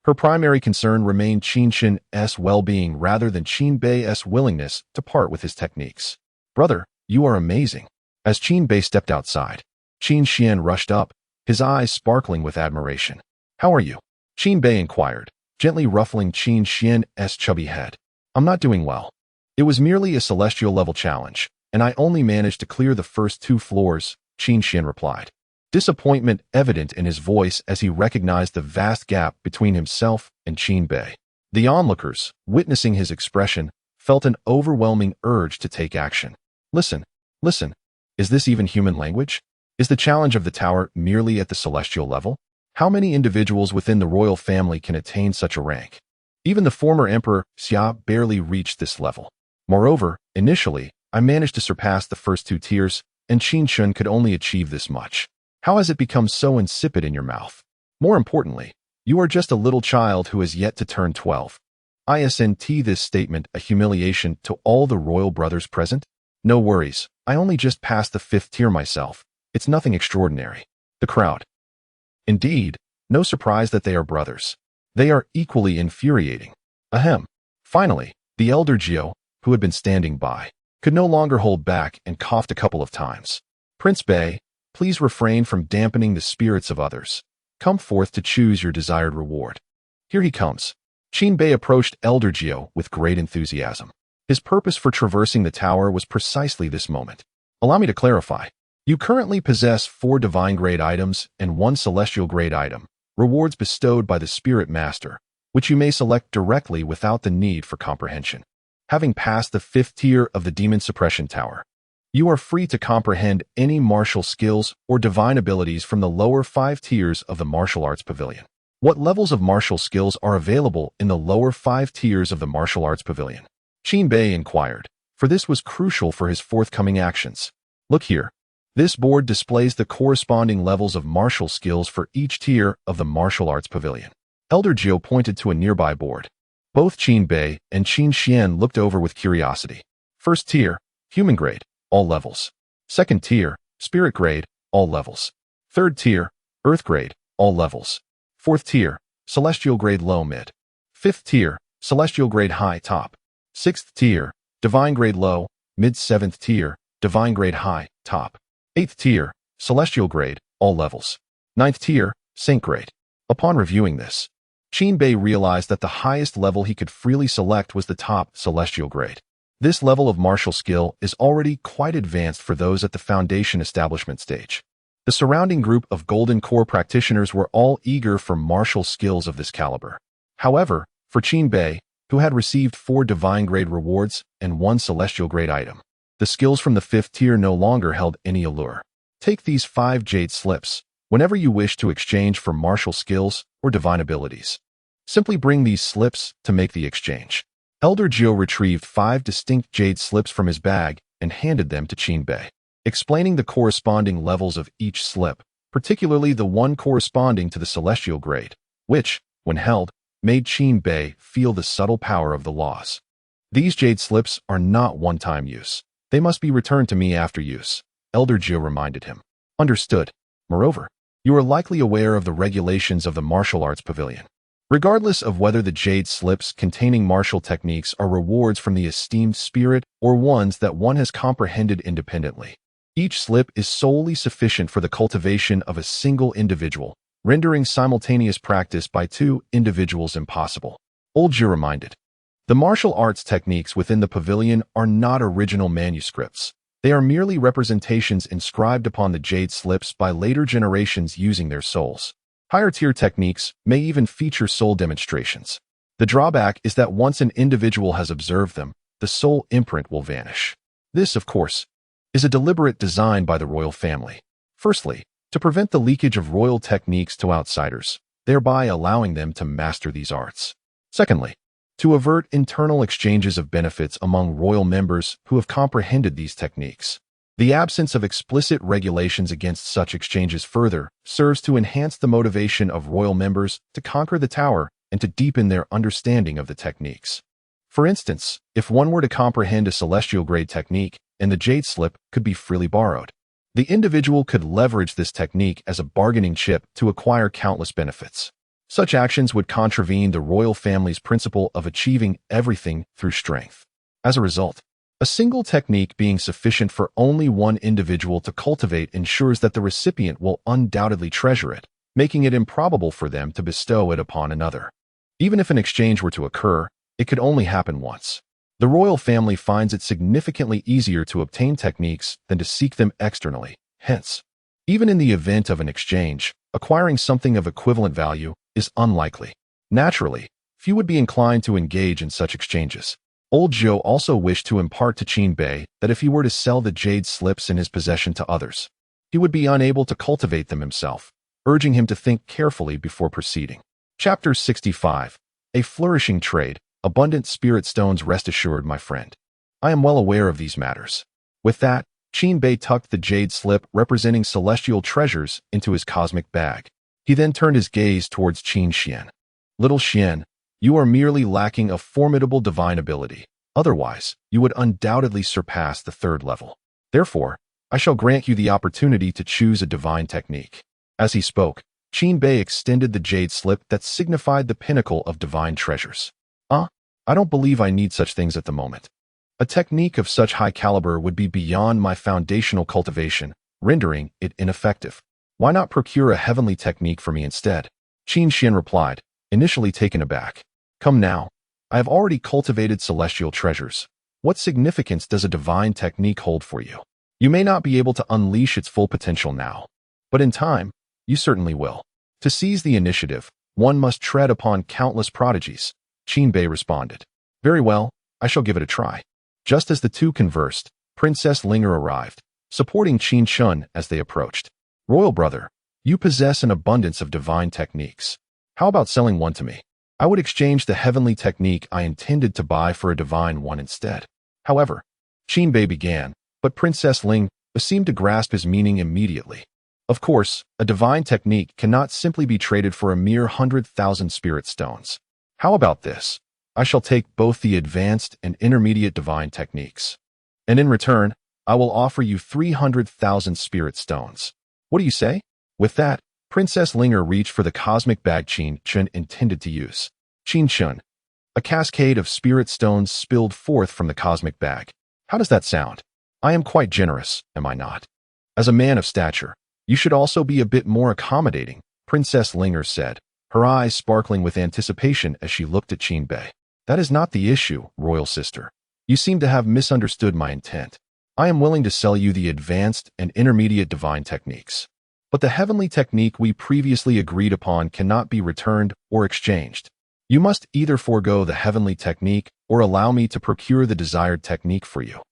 S1: Her primary concern remained Qin Shun's well-being rather than Qin Bei's willingness to part with his techniques. Brother, you are amazing. As Qin Bei stepped outside, Qin Xian rushed up, his eyes sparkling with admiration. How are you? Qin Bei inquired, gently ruffling Qin Xian's chubby head. I'm not doing well. It was merely a celestial-level challenge, and I only managed to clear the first 2 floors, Qin Xian replied. Disappointment evident in his voice as he recognized the vast gap between himself and Qin Bei. The onlookers, witnessing his expression, felt an overwhelming urge to take action. Listen. Is this even human language? Is the challenge of the tower merely at the celestial level? How many individuals within the royal family can attain such a rank? Even the former Emperor Xia barely reached this level. Moreover, initially, I managed to surpass the first 2 tiers, and Qin Shun could only achieve this much. How has it become so insipid in your mouth? More importantly, you are just a little child who has yet to turn 12. Isn't this statement a humiliation to all the royal brothers present? No worries, I only just passed the 5th tier myself. It's nothing extraordinary. The crowd. Indeed, no surprise that they are brothers. They are equally infuriating. Ahem. Finally, the elder Jiao, who had been standing by, could no longer hold back and coughed a couple of times. Prince Bei, please refrain from dampening the spirits of others. Come forth to choose your desired reward. Here he comes. Qin Bei approached Elder Jiao with great enthusiasm. His purpose for traversing the tower was precisely this moment. Allow me to clarify. You currently possess 4 divine-grade items and 1 celestial-grade item, rewards bestowed by the Spirit Master, which you may select directly without the need for comprehension. Having passed the 5th tier of the Demon Suppression Tower, you are free to comprehend any martial skills or divine abilities from the lower 5 tiers of the Martial Arts Pavilion. What levels of martial skills are available in the lower 5 tiers of the Martial Arts Pavilion? Qin Bei inquired, for this was crucial for his forthcoming actions. Look here. This board displays the corresponding levels of martial skills for each tier of the Martial Arts Pavilion. Elder Jiao pointed to a nearby board. Both Qin Bei and Qin Xian looked over with curiosity. First tier, human grade, all levels. Second tier, spirit grade, all levels. Third tier, earth grade, all levels. Fourth tier, celestial grade low mid. Fifth tier, celestial grade high top. Sixth tier, divine grade low, mid-7th tier, divine grade high, top. 8th tier, celestial grade, all levels. 9th tier, saint grade. Upon reviewing this, Qin Bei realized that the highest level he could freely select was the top celestial grade. This level of martial skill is already quite advanced for those at the foundation establishment stage. The surrounding group of Golden Core practitioners were all eager for martial skills of this caliber. However, for Qin Bei, who had received 4 divine grade rewards and 1 celestial grade item, the skills from the 5th tier no longer held any allure. Take these 5 jade slips whenever you wish to exchange for martial skills or divine abilities. Simply bring these slips to make the exchange. Elder Jiu retrieved 5 distinct jade slips from his bag and handed them to Qin Bei, explaining the corresponding levels of each slip, particularly the one corresponding to the celestial grade, which, when held, made Qin Bei feel the subtle power of the laws. These jade slips are not one-time use. They must be returned to me after use, Elder Jiu reminded him. Understood. Moreover, you are likely aware of the regulations of the martial arts pavilion. Regardless of whether the jade slips containing martial techniques are rewards from the esteemed spirit or ones that one has comprehended independently, each slip is solely sufficient for the cultivation of a single individual, rendering simultaneous practice by 2 individuals impossible. Old Jiu reminded. The martial arts techniques within the pavilion are not original manuscripts. They are merely representations inscribed upon the jade slips by later generations using their souls. Higher-tier techniques may even feature soul demonstrations. The drawback is that once an individual has observed them, the soul imprint will vanish. This, of course, is a deliberate design by the royal family. Firstly, to prevent the leakage of royal techniques to outsiders, thereby allowing them to master these arts. Secondly, to avert internal exchanges of benefits among royal members who have comprehended these techniques. The absence of explicit regulations against such exchanges further serves to enhance the motivation of royal members to conquer the tower and to deepen their understanding of the techniques. For instance, if one were to comprehend a celestial grade technique and the jade slip could be freely borrowed, the individual could leverage this technique as a bargaining chip to acquire countless benefits. Such actions would contravene the royal family's principle of achieving everything through strength. As a result, a single technique being sufficient for only one individual to cultivate ensures that the recipient will undoubtedly treasure it, making it improbable for them to bestow it upon another. Even if an exchange were to occur, it could only happen once. The royal family finds it significantly easier to obtain techniques than to seek them externally. Hence, even in the event of an exchange, acquiring something of equivalent value is unlikely. Naturally, few would be inclined to engage in such exchanges. Old Jiu also wished to impart to Qin Bei that if he were to sell the jade slips in his possession to others, he would be unable to cultivate them himself, urging him to think carefully before proceeding. Chapter 65. A flourishing trade, abundant spirit stones. Rest assured, my friend, I am well aware of these matters. With that, Qin Bei tucked the jade slip representing celestial treasures into his cosmic bag. He then turned his gaze towards Qin Xian. Little Xian, you are merely lacking a formidable divine ability. Otherwise, you would undoubtedly surpass the 3rd level. Therefore, I shall grant you the opportunity to choose a divine technique. As he spoke, Qin Bei extended the jade slip that signified the pinnacle of divine treasures. I don't believe I need such things at the moment. A technique of such high caliber would be beyond my foundational cultivation, rendering it ineffective. Why not procure a heavenly technique for me instead? Qin Xian replied, initially taken aback. Come now, I have already cultivated celestial treasures. What significance does a divine technique hold for you? You may not be able to unleash its full potential now, but in time, you certainly will. To seize the initiative, one must tread upon countless prodigies, Qin Bei responded. Very well, I shall give it a try. Just as the two conversed, Princess Langya arrived, supporting Qin Shun as they approached. Royal brother, you possess an abundance of divine techniques. How about selling one to me? I would exchange the heavenly technique I intended to buy for a divine one instead. However, Qin Bei began, but Princess Ling seemed to grasp his meaning immediately. Of course, a divine technique cannot simply be traded for a mere 100,000 spirit stones. How about this? I shall take both the advanced and intermediate divine techniques. And in return, I will offer you 300,000 spirit stones. What do you say? With that, Princess Langya reached for the cosmic bag Qin Shun intended to use. Qin Shun. A cascade of spirit stones spilled forth from the cosmic bag. How does that sound? I am quite generous, am I not? As a man of stature, you should also be a bit more accommodating, Princess Linger said, her eyes sparkling with anticipation as she looked at Qin Bei. That is not the issue, royal sister. You seem to have misunderstood my intent. I am willing to sell you the advanced and intermediate divine techniques. But the heavenly technique we previously agreed upon cannot be returned or exchanged. You must either forego the heavenly technique or allow me to procure the desired technique for you.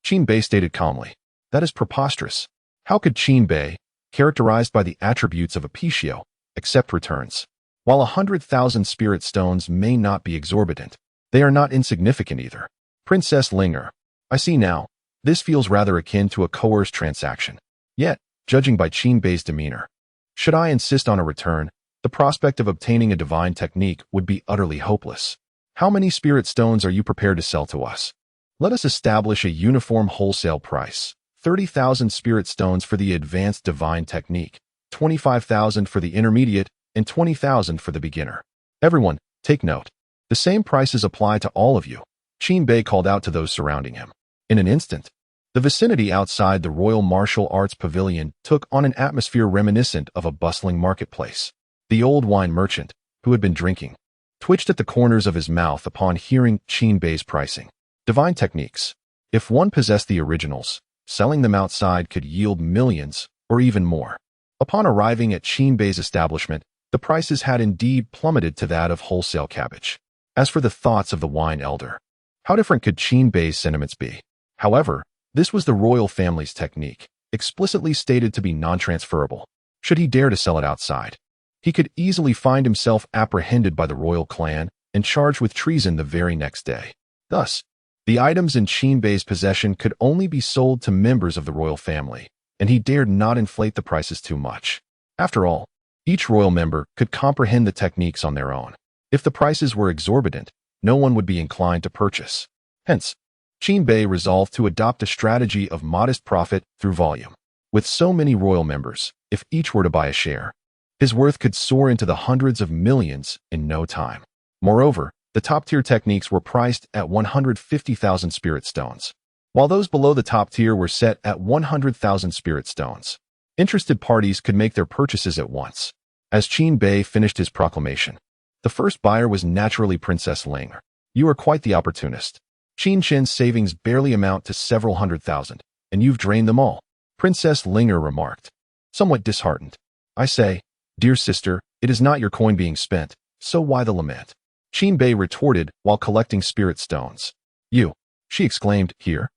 S1: Qin Bei stated calmly. That is preposterous. How could Qin Bei, characterized by the attributes of a Pishio, accept returns? While 100,000 spirit stones may not be exorbitant, they are not insignificant either. Princess Linger, I see now, this feels rather akin to a coerced transaction. Yet, judging by Qin Bei's demeanor, should I insist on a return, the prospect of obtaining a divine technique would be utterly hopeless. How many spirit stones are you prepared to sell to us? Let us establish a uniform wholesale price. 30,000 spirit stones for the advanced divine technique, 25,000 for the intermediate, and 20,000 for the beginner. Everyone, take note. The same prices apply to all of you. Qin Bei called out to those surrounding him. In an instant, the vicinity outside the Royal Martial Arts Pavilion took on an atmosphere reminiscent of a bustling marketplace. The old wine merchant, who had been drinking, twitched at the corners of his mouth upon hearing Qin Bei's pricing. Divine techniques. If one possessed the originals, selling them outside could yield millions or even more. Upon arriving at Qin Bei's establishment, the prices had indeed plummeted to that of wholesale cabbage. As for the thoughts of the wine elder, how different could Qin Bei's sentiments be? However, this was the royal family's technique, explicitly stated to be non-transferable. Should he dare to sell it outside, he could easily find himself apprehended by the royal clan and charged with treason the very next day. Thus, the items in Qin Bei's possession could only be sold to members of the royal family, and he dared not inflate the prices too much. After all, each royal member could comprehend the techniques on their own. If the prices were exorbitant, no one would be inclined to purchase. Hence, Qin Bei resolved to adopt a strategy of modest profit through volume. With so many royal members, if each were to buy a share, his worth could soar into the hundreds of millions in no time. Moreover, the top-tier techniques were priced at 150,000 spirit stones, while those below the top tier were set at 100,000 spirit stones. Interested parties could make their purchases at once. As Qin Bei finished his proclamation, the first buyer was naturally Princess Ling. You are quite the opportunist. Qin Chen's savings barely amount to several 100,000, and you've drained them all, Princess Linger remarked, somewhat disheartened. I say, dear sister, it is not your coin being spent, so why the lament? Qin Bei retorted while collecting spirit stones. You, she exclaimed, here.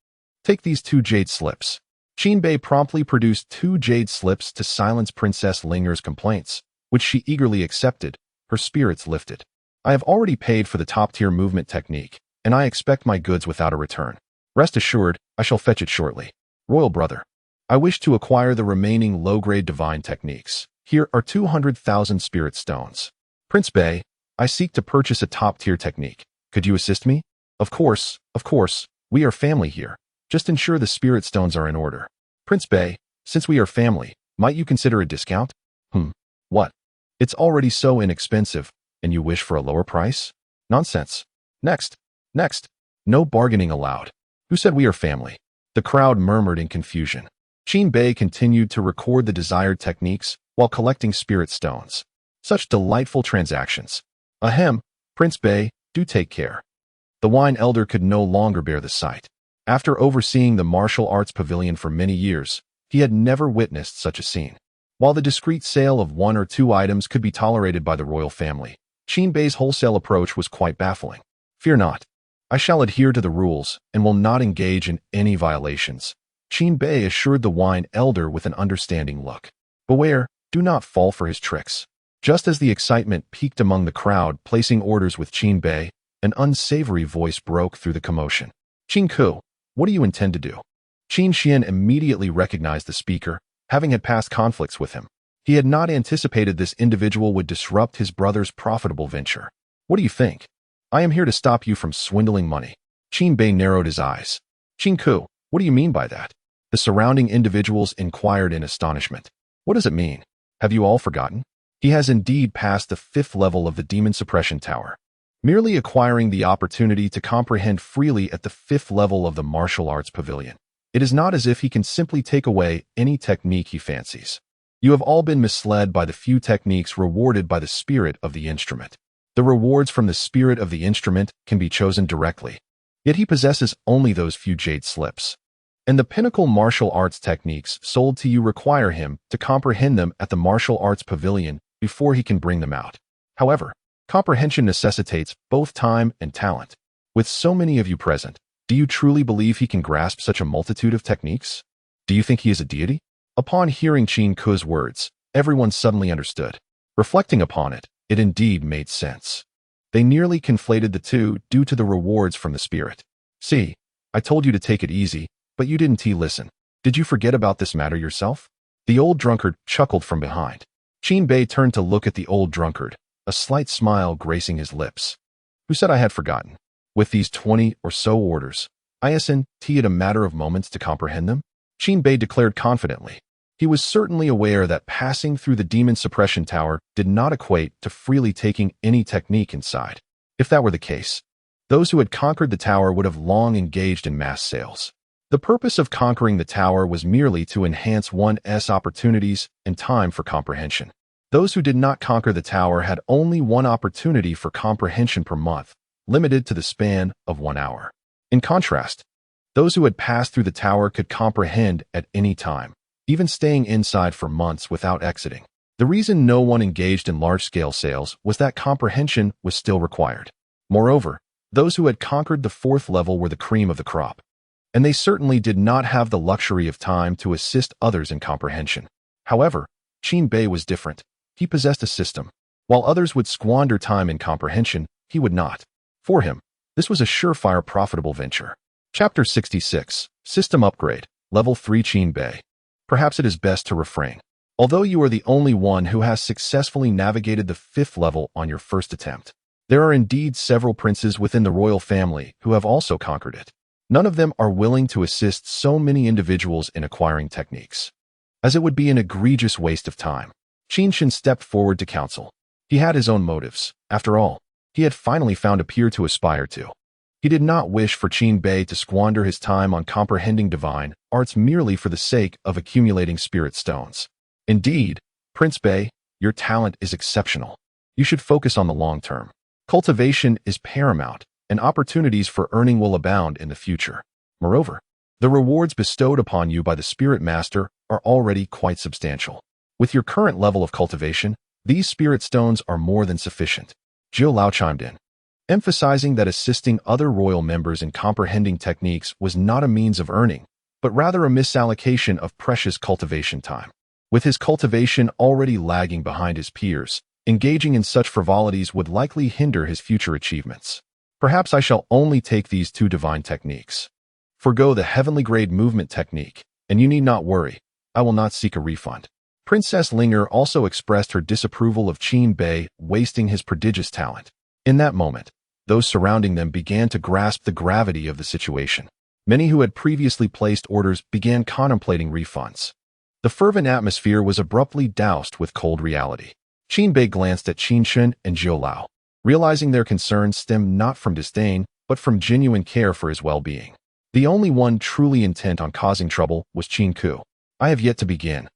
S1: Take these 2 jade slips. Qin Bei promptly produced 2 jade slips to silence Princess Linger's complaints, which she eagerly accepted, her spirits lifted. I have already paid for the top-tier movement technique, and I expect my goods without a return. Rest assured, I shall fetch it shortly. Royal brother, I wish to acquire the remaining low-grade divine techniques. Here are 200,000 spirit stones. Prince Bei, I seek to purchase a top-tier technique. Could you assist me? Of course, we are family here. Just ensure the spirit stones are in order. Prince Bei, since we are family, might you consider a discount? What? It's already so inexpensive, and you wish for a lower price? Nonsense. Next. No bargaining allowed. Who said we are family? The crowd murmured in confusion. Qin Bei continued to record the desired techniques while collecting spirit stones. Such delightful transactions. Ahem, Prince Bei, do take care. The wine elder could no longer bear the sight. After overseeing the martial arts pavilion for many years, he had never witnessed such a scene. While the discreet sale of 1 or 2 items could be tolerated by the royal family, Qin Bei's wholesale approach was quite baffling. Fear not. I shall adhere to the rules and will not engage in any violations, Qin Bei assured the wine elder with an understanding look. Beware, do not fall for his tricks. Just as the excitement peaked among the crowd placing orders with Qin Bei, an unsavory voice broke through the commotion. Qin Ku, what do you intend to do? Qin Xian immediately recognized the speaker, having had past conflicts with him. He had not anticipated this individual would disrupt his brother's profitable venture. What do you think? I am here to stop you from swindling money. Qin Bei narrowed his eyes. Qin Ku, what do you mean by that? The surrounding individuals inquired in astonishment. What does it mean? Have you all forgotten? He has indeed passed the 5th level of the demon suppression tower. merely acquiring the opportunity to comprehend freely at the 5th level of the martial arts pavilion. It is not as if he can simply take away any technique he fancies. You have all been misled by the few techniques rewarded by the spirit of the instrument. The rewards from the spirit of the instrument can be chosen directly, yet he possesses only those few jade slips. And the pinnacle martial arts techniques sold to you require him to comprehend them at the martial arts pavilion before he can bring them out. However, comprehension necessitates both time and talent. With so many of you present, do you truly believe he can grasp such a multitude of techniques? Do you think he is a deity? Upon hearing Qin Ku's words, everyone suddenly understood. Reflecting upon it, it indeed made sense. They nearly conflated the two due to the rewards from the spirit. See, I told you to take it easy, but you didn't listen. Did you forget about this matter yourself? The old drunkard chuckled from behind. Qin Bei turned to look at the old drunkard, a slight smile gracing his lips. Who said I had forgotten? With these 20 or so orders, isn't it a matter of moments to comprehend them? Qin Bei declared confidently. He was certainly aware that passing through the demon suppression tower did not equate to freely taking any technique inside. If that were the case, those who had conquered the tower would have long engaged in mass sales. The purpose of conquering the tower was merely to enhance one's opportunities and time for comprehension. Those who did not conquer the tower had only one opportunity for comprehension per month, limited to the span of 1 hour. In contrast, those who had passed through the tower could comprehend at any time, even staying inside for months without exiting. The reason no one engaged in large-scale sales was that comprehension was still required. Moreover, those who had conquered the 4th level were the cream of the crop, and they certainly did not have the luxury of time to assist others in comprehension. However, Qin Bei was different. He possessed a system. While others would squander time in comprehension, he would not. For him, this was a surefire profitable venture. Chapter 66, System Upgrade, Level 3 Qin Bei. Perhaps it is best to refrain. Although you are the only one who has successfully navigated the 5th level on your first attempt, there are indeed several princes within the royal family who have also conquered it. None of them are willing to assist so many individuals in acquiring techniques, as it would be an egregious waste of time. Qin Shen stepped forward to counsel. He had his own motives. After all, he had finally found a peer to aspire to. He did not wish for Qin Bei to squander his time on comprehending divine arts merely for the sake of accumulating spirit stones. Indeed, Prince Bei, your talent is exceptional. You should focus on the long term. Cultivation is paramount, and opportunities for earning will abound in the future. Moreover, the rewards bestowed upon you by the Spirit Master are already quite substantial. With your current level of cultivation, these spirit stones are more than sufficient. Jiu Lao chimed in, emphasizing that assisting other royal members in comprehending techniques was not a means of earning, but rather a misallocation of precious cultivation time. With his cultivation already lagging behind his peers, engaging in such frivolities would likely hinder his future achievements. Perhaps I shall only take these 2 divine techniques. Forgo the heavenly grade movement technique, and you need not worry, I will not seek a refund. Princess Linger also expressed her disapproval of Qin Bei wasting his prodigious talent. In that moment, those surrounding them began to grasp the gravity of the situation. Many who had previously placed orders began contemplating refunds. The fervent atmosphere was abruptly doused with cold reality. Qin Bei glanced at Qin Shen and Jiu Lao, realizing their concerns stemmed not from disdain, but from genuine care for his well-being. The only one truly intent on causing trouble was Qin Ku. I have yet to begin.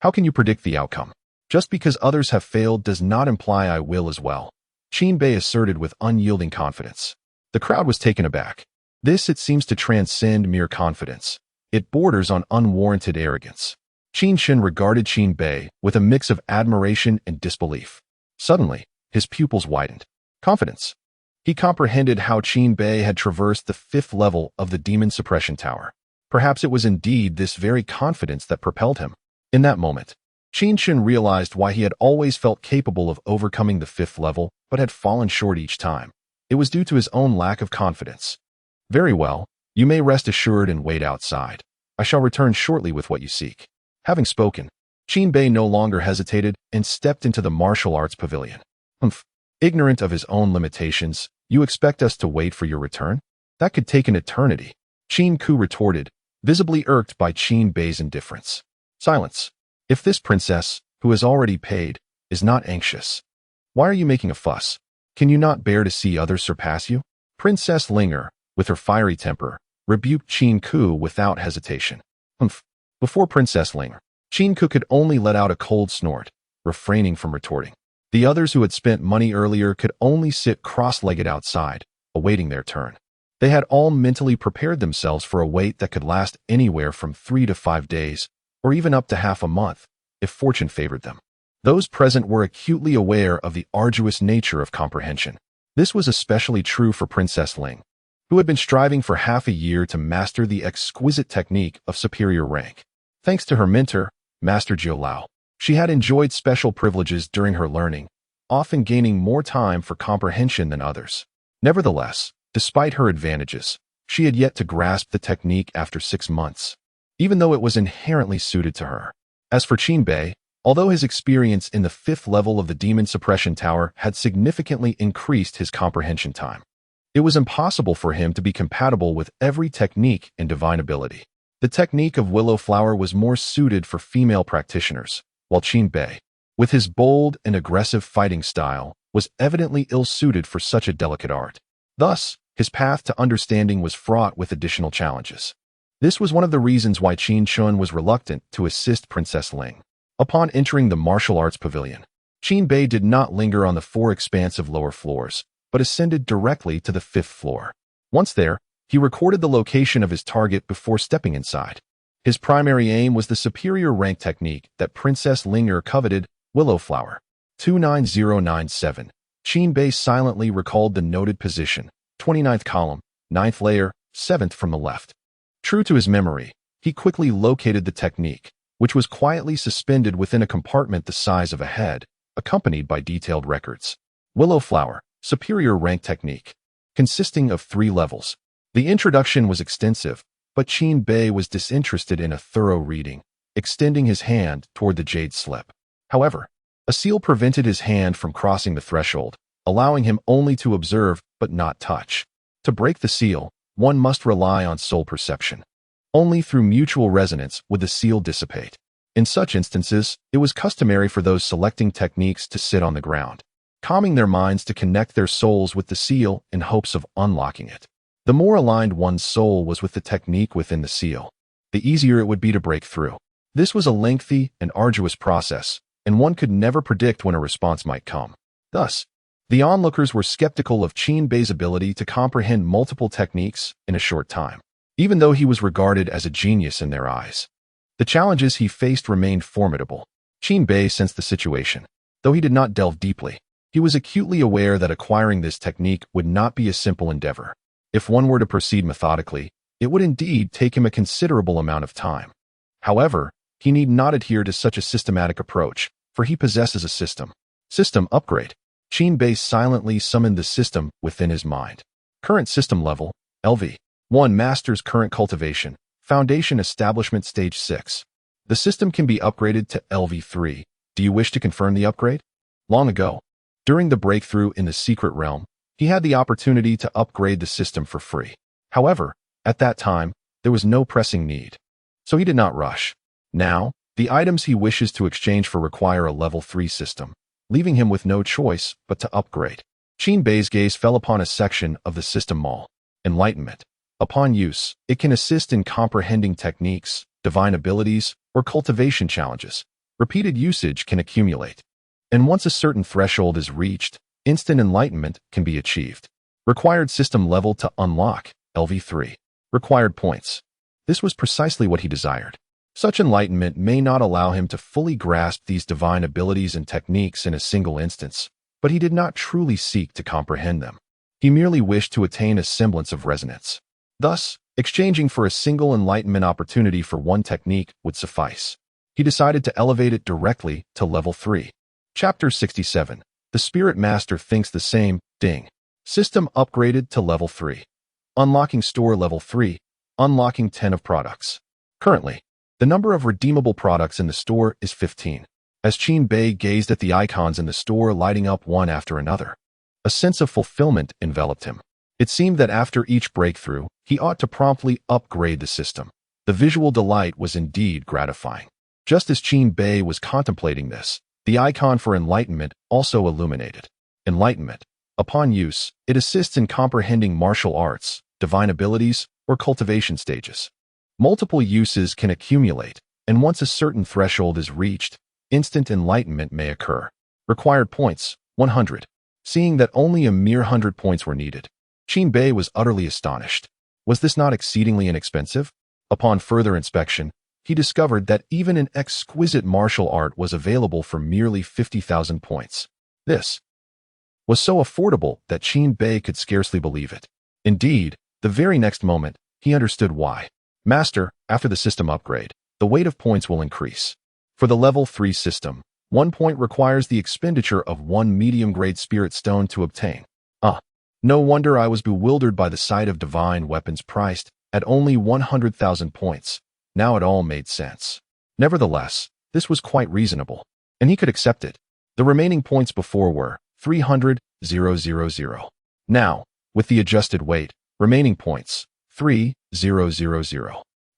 S1: How can you predict the outcome? Just because others have failed does not imply I will as well, Qin Bei asserted with unyielding confidence. The crowd was taken aback. This, it seems, to transcend mere confidence. It borders on unwarranted arrogance. Qin Shen regarded Qin Bei with a mix of admiration and disbelief. Suddenly, his pupils widened. Confidence. He comprehended how Qin Bei had traversed the 5th level of the demon suppression tower. Perhaps it was indeed this very confidence that propelled him. In that moment, Qin Shen realized why he had always felt capable of overcoming the 5th level, but had fallen short each time. It was due to his own lack of confidence. Very well, you may rest assured and wait outside. I shall return shortly with what you seek. Having spoken, Qin Bei no longer hesitated and stepped into the martial arts pavilion. Humph. Ignorant of his own limitations, you expect us to wait for your return? That could take an eternity. Qin Ku retorted, visibly irked by Qin Bei's indifference. Silence. If this princess, who has already paid, is not anxious, why are you making a fuss? Can you not bear to see others surpass you? Princess Langya, with her fiery temper, rebuked Qin Ku without hesitation. Humph. Before Princess Langya, Qin Ku could only let out a cold snort, refraining from retorting. The others who had spent money earlier could only sit cross-legged outside, awaiting their turn. They had all mentally prepared themselves for a wait that could last anywhere from 3 to 5 days, or even up to half a month, if fortune favored them. Those present were acutely aware of the arduous nature of comprehension. This was especially true for Princess Langya, who had been striving for half a year to master the exquisite technique of superior rank. Thanks to her mentor, Master Jiu Lao, she had enjoyed special privileges during her learning, often gaining more time for comprehension than others. Nevertheless, despite her advantages, she had yet to grasp the technique after 6 months, even though it was inherently suited to her. As for Qin Bei, although his experience in the 5th level of the Demon Suppression Tower had significantly increased his comprehension time, it was impossible for him to be compatible with every technique and divine ability. The technique of Willow Flower was more suited for female practitioners, while Qin Bei, with his bold and aggressive fighting style, was evidently ill-suited for such a delicate art. Thus, his path to understanding was fraught with additional challenges. This was one of the reasons why Qin Chun was reluctant to assist Princess Langya. Upon entering the martial arts pavilion, Qin Bei did not linger on the 4 expansive lower floors, but ascended directly to the 5th floor. Once there, he recorded the location of his target before stepping inside. His primary aim was the superior rank technique that Princess Langya coveted, Willow Flower. 29097. Qin Bei silently recalled the noted position, 29th column, 9th layer, 7th from the left. True to his memory, he quickly located the technique, which was quietly suspended within a compartment the size of a head, accompanied by detailed records. Willow Flower, superior rank technique, consisting of 3 levels. The introduction was extensive, but Qin Bei was disinterested in a thorough reading, extending his hand toward the jade slip. However, a seal prevented his hand from crossing the threshold, allowing him only to observe but not touch. To break the seal, one must rely on soul perception. Only through mutual resonance would the seal dissipate. In such instances, it was customary for those selecting techniques to sit on the ground, calming their minds to connect their souls with the seal in hopes of unlocking it. The more aligned one's soul was with the technique within the seal, the easier it would be to break through. This was a lengthy and arduous process, and one could never predict when a response might come. Thus, the onlookers were skeptical of Qin Bei's ability to comprehend multiple techniques in a short time, even though he was regarded as a genius in their eyes. The challenges he faced remained formidable. Qin Bei sensed the situation. Though he did not delve deeply, he was acutely aware that acquiring this technique would not be a simple endeavor. If one were to proceed methodically, it would indeed take him a considerable amount of time. However, he need not adhere to such a systematic approach, for he possesses a system. System upgrade. Qin Bei silently summoned the system within his mind. Current system level, LV. 1. Masters current cultivation. Foundation establishment stage 6. The system can be upgraded to LV3. Do you wish to confirm the upgrade? Long ago, during the breakthrough in the secret realm, he had the opportunity to upgrade the system for free. However, at that time, there was no pressing need, so he did not rush. Now, the items he wishes to exchange for require a level 3 system, leaving him with no choice but to upgrade. Qin Bei's gaze fell upon a section of the system mall. Enlightenment. Upon use, it can assist in comprehending techniques, divine abilities, or cultivation challenges. Repeated usage can accumulate, and once a certain threshold is reached, instant enlightenment can be achieved. Required system level to unlock, LV3. Required points. This was precisely what he desired. Such enlightenment may not allow him to fully grasp these divine abilities and techniques in a single instance, but he did not truly seek to comprehend them. He merely wished to attain a semblance of resonance. Thus, exchanging for a single enlightenment opportunity for one technique would suffice. He decided to elevate it directly to level 3. Chapter 67. The Spirit Master thinks the same. Ding. System upgraded to level 3. Unlocking store level 3. Unlocking 10 of products. Currently, the number of redeemable products in the store is 15. As Qin Bei gazed at the icons in the store lighting up one after another, a sense of fulfillment enveloped him. It seemed that after each breakthrough, he ought to promptly upgrade the system. The visual delight was indeed gratifying. Just as Qin Bei was contemplating this, the icon for enlightenment also illuminated. Enlightenment. Upon use, it assists in comprehending martial arts, divine abilities, or cultivation stages. Multiple uses can accumulate, and once a certain threshold is reached, instant enlightenment may occur. Required points, 100. Seeing that only a mere 100 points were needed, Qin Bei was utterly astonished. Was this not exceedingly inexpensive? Upon further inspection, he discovered that even an exquisite martial art was available for merely 50,000 points. This was so affordable that Qin Bei could scarcely believe it. Indeed, the very next moment, he understood why. Master, after the system upgrade, the weight of points will increase. For the level 3 system, 1 point requires the expenditure of 1 medium-grade spirit stone to obtain. No wonder I was bewildered by the sight of divine weapons priced at only 100,000 points. Now it all made sense. Nevertheless, this was quite reasonable, and he could accept it. The remaining points before were 300,000. Now, with the adjusted weight, remaining points, 3,000.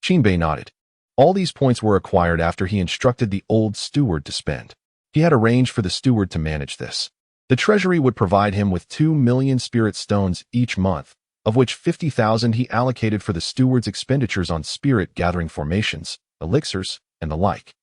S1: Qin Bei nodded. All these points were acquired after he instructed the old steward to spend. He had arranged for the steward to manage this. The treasury would provide him with 2 million spirit stones each month, of which 50,000 he allocated for the steward's expenditures on spirit-gathering formations, elixirs, and the like.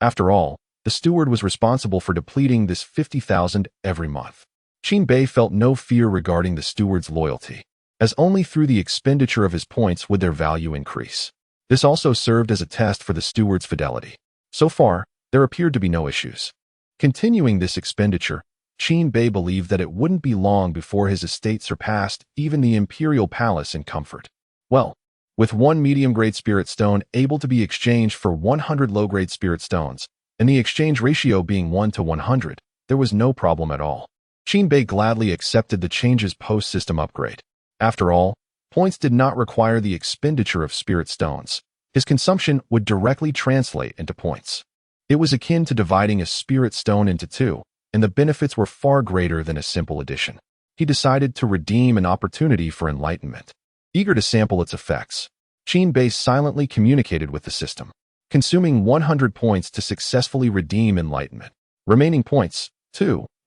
S1: After all, the steward was responsible for depleting this 50,000 every month. Qin Bei felt no fear regarding the steward's loyalty, as only through the expenditure of his points would their value increase. This also served as a test for the steward's fidelity. So far, there appeared to be no issues. Continuing this expenditure, Qin Bei believed that it wouldn't be long before his estate surpassed even the imperial palace in comfort. Well, with 1 medium-grade spirit stone able to be exchanged for 100 low-grade spirit stones, and the exchange ratio being 1 to 100, there was no problem at all. Qin Bei gladly accepted the changes post-system upgrade. After all, points did not require the expenditure of spirit stones. His consumption would directly translate into points. It was akin to dividing a spirit stone into 2, and the benefits were far greater than a simple addition. He decided to redeem an opportunity for enlightenment. Eager to sample its effects, Qin Bei silently communicated with the system, consuming 100 points to successfully redeem enlightenment. Remaining points,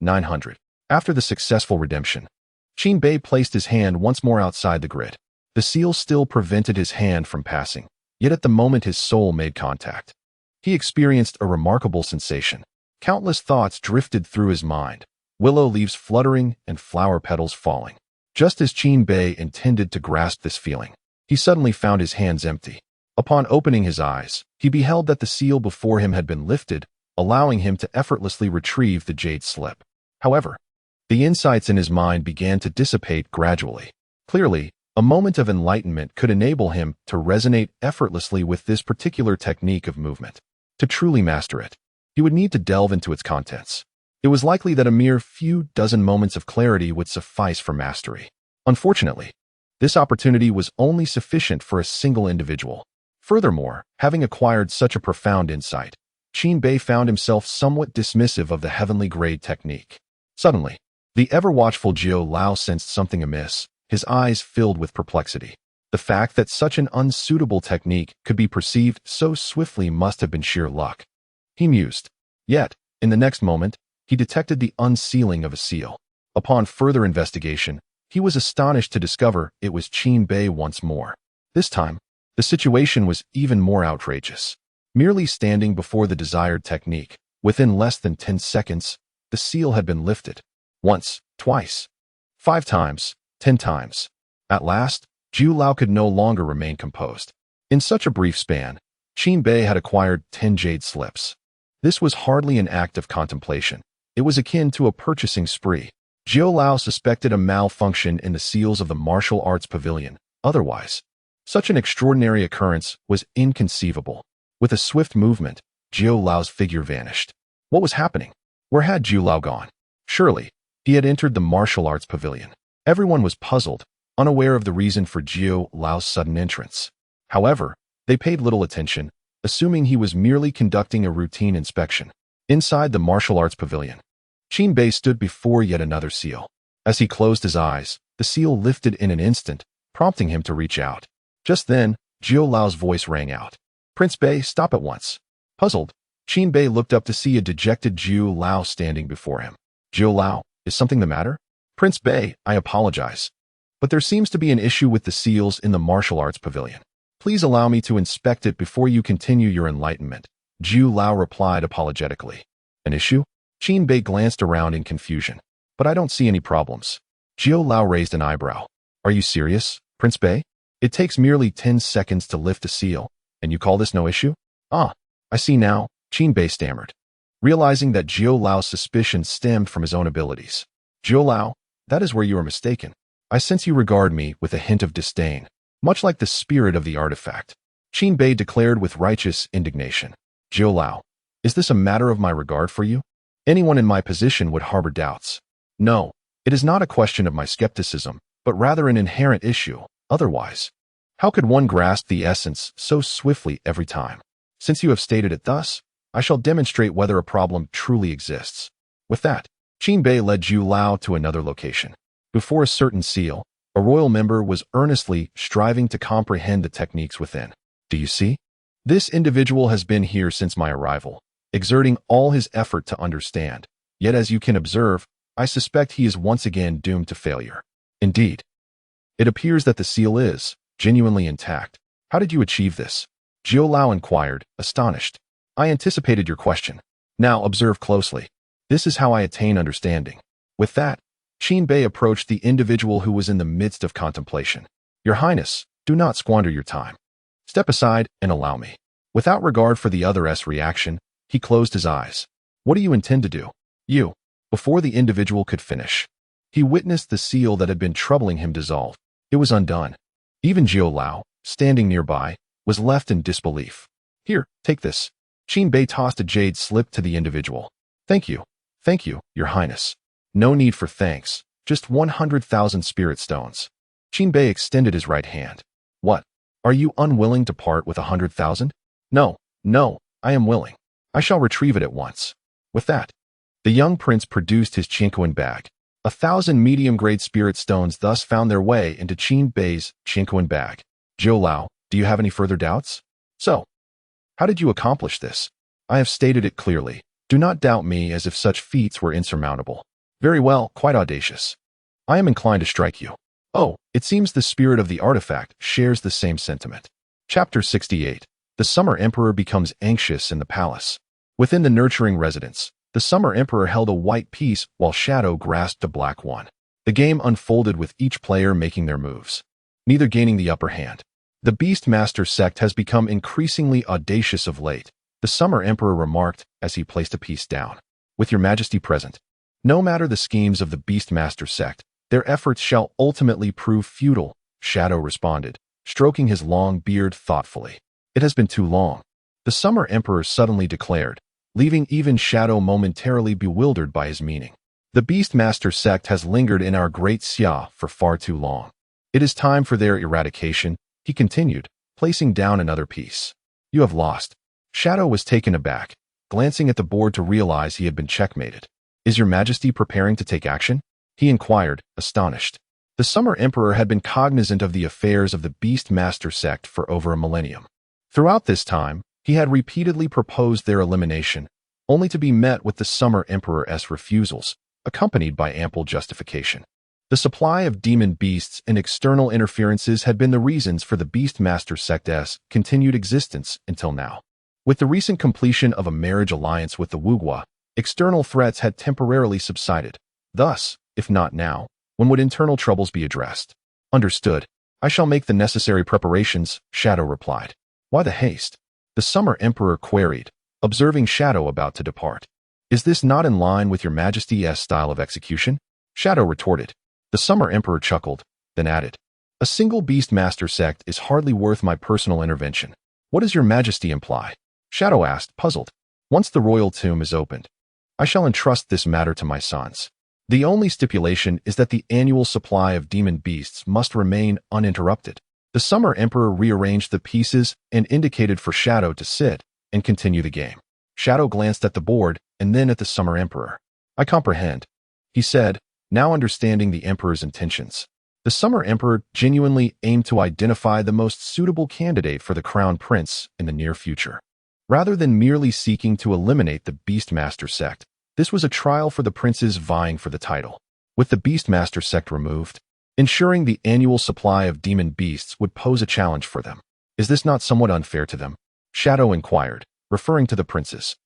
S1: 900. After the successful redemption, Qin Bei placed his hand once more outside the grid. The seal still prevented his hand from passing, yet at the moment his soul made contact, he experienced a remarkable sensation. Countless thoughts drifted through his mind, willow leaves fluttering and flower petals falling. Just as Qin Bei intended to grasp this feeling, he suddenly found his hands empty. Upon opening his eyes, he beheld that the seal before him had been lifted, allowing him to effortlessly retrieve the jade slip. However, the insights in his mind began to dissipate gradually. Clearly, a moment of enlightenment could enable him to resonate effortlessly with this particular technique of movement. To truly master it, he would need to delve into its contents. It was likely that a mere few dozen moments of clarity would suffice for mastery. Unfortunately, this opportunity was only sufficient for a single individual. Furthermore, having acquired such a profound insight, Qin Bei found himself somewhat dismissive of the heavenly grade technique. Suddenly, the ever-watchful Jiu Lao sensed something amiss, his eyes filled with perplexity. The fact that such an unsuitable technique could be perceived so swiftly must have been sheer luck. He mused. Yet, in the next moment, he detected the unsealing of a seal. Upon further investigation, he was astonished to discover it was Qin Bei once more. This time, the situation was even more outrageous. Merely standing before the desired technique, within less than 10 seconds, the seal had been lifted. Once, twice, 5 times, 10 times. At last, Jiu Lao could no longer remain composed. In such a brief span, Qin Bei had acquired 10 jade slips. This was hardly an act of contemplation. It was akin to a purchasing spree. Jiu Lao suspected a malfunction in the seals of the martial arts pavilion. Otherwise, such an extraordinary occurrence was inconceivable. With a swift movement, Jiu Lao's figure vanished. What was happening? Where had Jiu Lao gone? Surely, he had entered the martial arts pavilion. Everyone was puzzled, unaware of the reason for Jiu Lao's sudden entrance. However, they paid little attention, assuming he was merely conducting a routine inspection. Inside the martial arts pavilion, Qin Bei stood before yet another seal. As he closed his eyes, the seal lifted in an instant, prompting him to reach out. Just then, Jiu Lao's voice rang out. Prince Bei, stop at once. Puzzled, Qin Bei looked up to see a dejected Jiu Lao standing before him. Jiu Lao, is something the matter? Prince Bei, I apologize. But there seems to be an issue with the seals in the martial arts pavilion. Please allow me to inspect it before you continue your enlightenment, Jiu Lao replied apologetically. An issue? Qin Bei glanced around in confusion. But I don't see any problems. Jiu Lao raised an eyebrow. Are you serious, Prince Bei? It takes merely 10 seconds to lift a seal, and you call this no issue? Ah, I see now, Qin Bei stammered, realizing that Jiu Lao's suspicion stemmed from his own abilities. Jiu Lao, that is where you are mistaken. I sense you regard me with a hint of disdain, much like the spirit of the artifact. Qin Bei declared with righteous indignation. Jiu Lao, is this a matter of my regard for you? Anyone in my position would harbor doubts. No, it is not a question of my skepticism, but rather an inherent issue. Otherwise, how could one grasp the essence so swiftly every time? Since you have stated it thus, I shall demonstrate whether a problem truly exists. With that, Qin Bei led Jiu Lao to another location. Before a certain seal, a royal member was earnestly striving to comprehend the techniques within. Do you see? This individual has been here since my arrival, exerting all his effort to understand. Yet as you can observe, I suspect he is once again doomed to failure. Indeed. It appears that the seal is genuinely intact. How did you achieve this? Jiu Lao inquired, astonished. I anticipated your question. Now observe closely. This is how I attain understanding. With that, Qin Bei approached the individual who was in the midst of contemplation. Your Highness, do not squander your time. Step aside and allow me. Without regard for the other's reaction, he closed his eyes. What do you intend to do? You. Before the individual could finish, he witnessed the seal that had been troubling him dissolve. It was undone. Even Jiu Lao, standing nearby, was left in disbelief. Here, take this. Qin Bei tossed a jade slip to the individual. Thank you, Your Highness. No need for thanks, just 100,000 spirit stones. Qin Bei extended his right hand. What? Are you unwilling to part with 100,000? No, I am willing. I shall retrieve it at once. With that, the young prince produced his Qinquan bag. 1,000 medium-grade spirit stones thus found their way into Qin Bei's Qinquan bag. Jiu Lao, do you have any further doubts? So, how did you accomplish this? I have stated it clearly. Do not doubt me as if such feats were insurmountable. Very well, quite audacious. I am inclined to strike you. Oh, it seems the spirit of the artifact shares the same sentiment. Chapter 68. The Summer Emperor becomes anxious in the palace. Within the nurturing residence, the Summer Emperor held a white piece while Shadow grasped a black one. The game unfolded with each player making their moves, neither gaining the upper hand. The Beastmaster sect has become increasingly audacious of late, the Summer Emperor remarked as he placed a piece down. With your majesty present, no matter the schemes of the Beastmaster sect, their efforts shall ultimately prove futile, Shadow responded, stroking his long beard thoughtfully. It has been too long, the Summer Emperor suddenly declared, leaving even Shadow momentarily bewildered by his meaning. The Beastmaster sect has lingered in our great Xia for far too long. It is time for their eradication, he continued, placing down another piece. You have lost. Shadow was taken aback, glancing at the board to realize he had been checkmated. Is your majesty preparing to take action? He inquired, astonished. The Summer Emperor had been cognizant of the affairs of the Beastmaster sect for over a millennium. Throughout this time, he had repeatedly proposed their elimination, only to be met with the Summer Emperor's refusals, accompanied by ample justification. The supply of demon beasts and external interferences had been the reasons for the Beastmaster sect's continued existence until now. With the recent completion of a marriage alliance with the Wugwa, external threats had temporarily subsided. Thus, if not now, when would internal troubles be addressed? Understood. I shall make the necessary preparations, Shadow replied. Why the haste? The Summer Emperor queried, observing Shadow about to depart. Is this not in line with your majesty's style of execution? Shadow retorted. The Summer Emperor chuckled, then added, a single Beastmaster sect is hardly worth my personal intervention. What does your majesty imply? Shadow asked, puzzled. Once the royal tomb is opened, I shall entrust this matter to my sons. The only stipulation is that the annual supply of demon beasts must remain uninterrupted. The Summer Emperor rearranged the pieces and indicated for Shadow to sit and continue the game. Shadow glanced at the board and then at the Summer Emperor. I comprehend, he said, now understanding the Emperor's intentions. The Summer Emperor genuinely aimed to identify the most suitable candidate for the Crown Prince in the near future. Rather than merely seeking to eliminate the Beastmaster sect, this was a trial for the princes vying for the title. with the Beastmaster sect removed, ensuring the annual supply of demon beasts would pose a challenge for them. Is this not somewhat unfair to them? Shadow inquired, referring to the princes.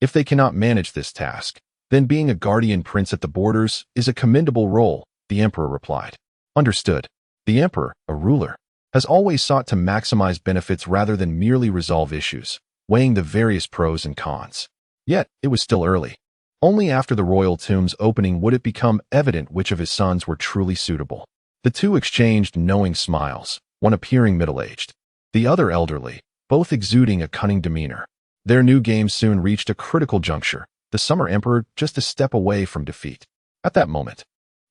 S1: If they cannot manage this task, then being a guardian prince at the borders is a commendable role, the emperor replied. Understood. The emperor, a ruler, has always sought to maximize benefits rather than merely resolve issues, weighing the various pros and cons. Yet, it was still early. Only after the royal tomb's opening would it become evident which of his sons were truly suitable. The two exchanged knowing smiles, one appearing middle-aged, the other elderly, both exuding a cunning demeanor. Their new game soon reached a critical juncture, the Summer Emperor just a step away from defeat. At that moment,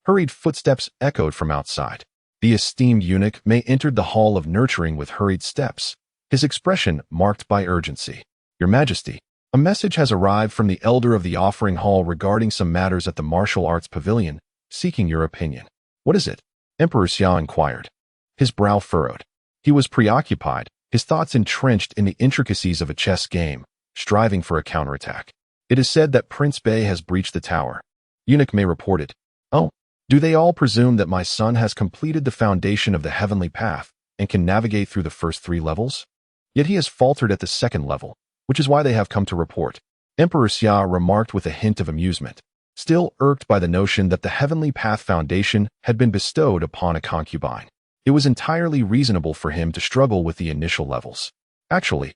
S1: hurried footsteps echoed from outside. The esteemed eunuch May entered the Hall of Nurturing with hurried steps, his expression marked by urgency. Your Majesty, a message has arrived from the Elder of the Offering Hall regarding some matters at the Martial Arts Pavilion, seeking your opinion. What is it? Emperor Xia inquired. His brow furrowed. He was preoccupied, his thoughts entrenched in the intricacies of a chess game, striving for a counterattack. It is said that Prince Bei has breached the tower. Eunuch May reported. Oh, do they all presume that my son has completed the foundation of the heavenly path and can navigate through the first 3 levels? Yet he has faltered at the 2nd level, which is why they have come to report. Emperor Xia remarked with a hint of amusement, still irked by the notion that the heavenly path foundation had been bestowed upon a concubine. It was entirely reasonable for him to struggle with the initial levels. Actually,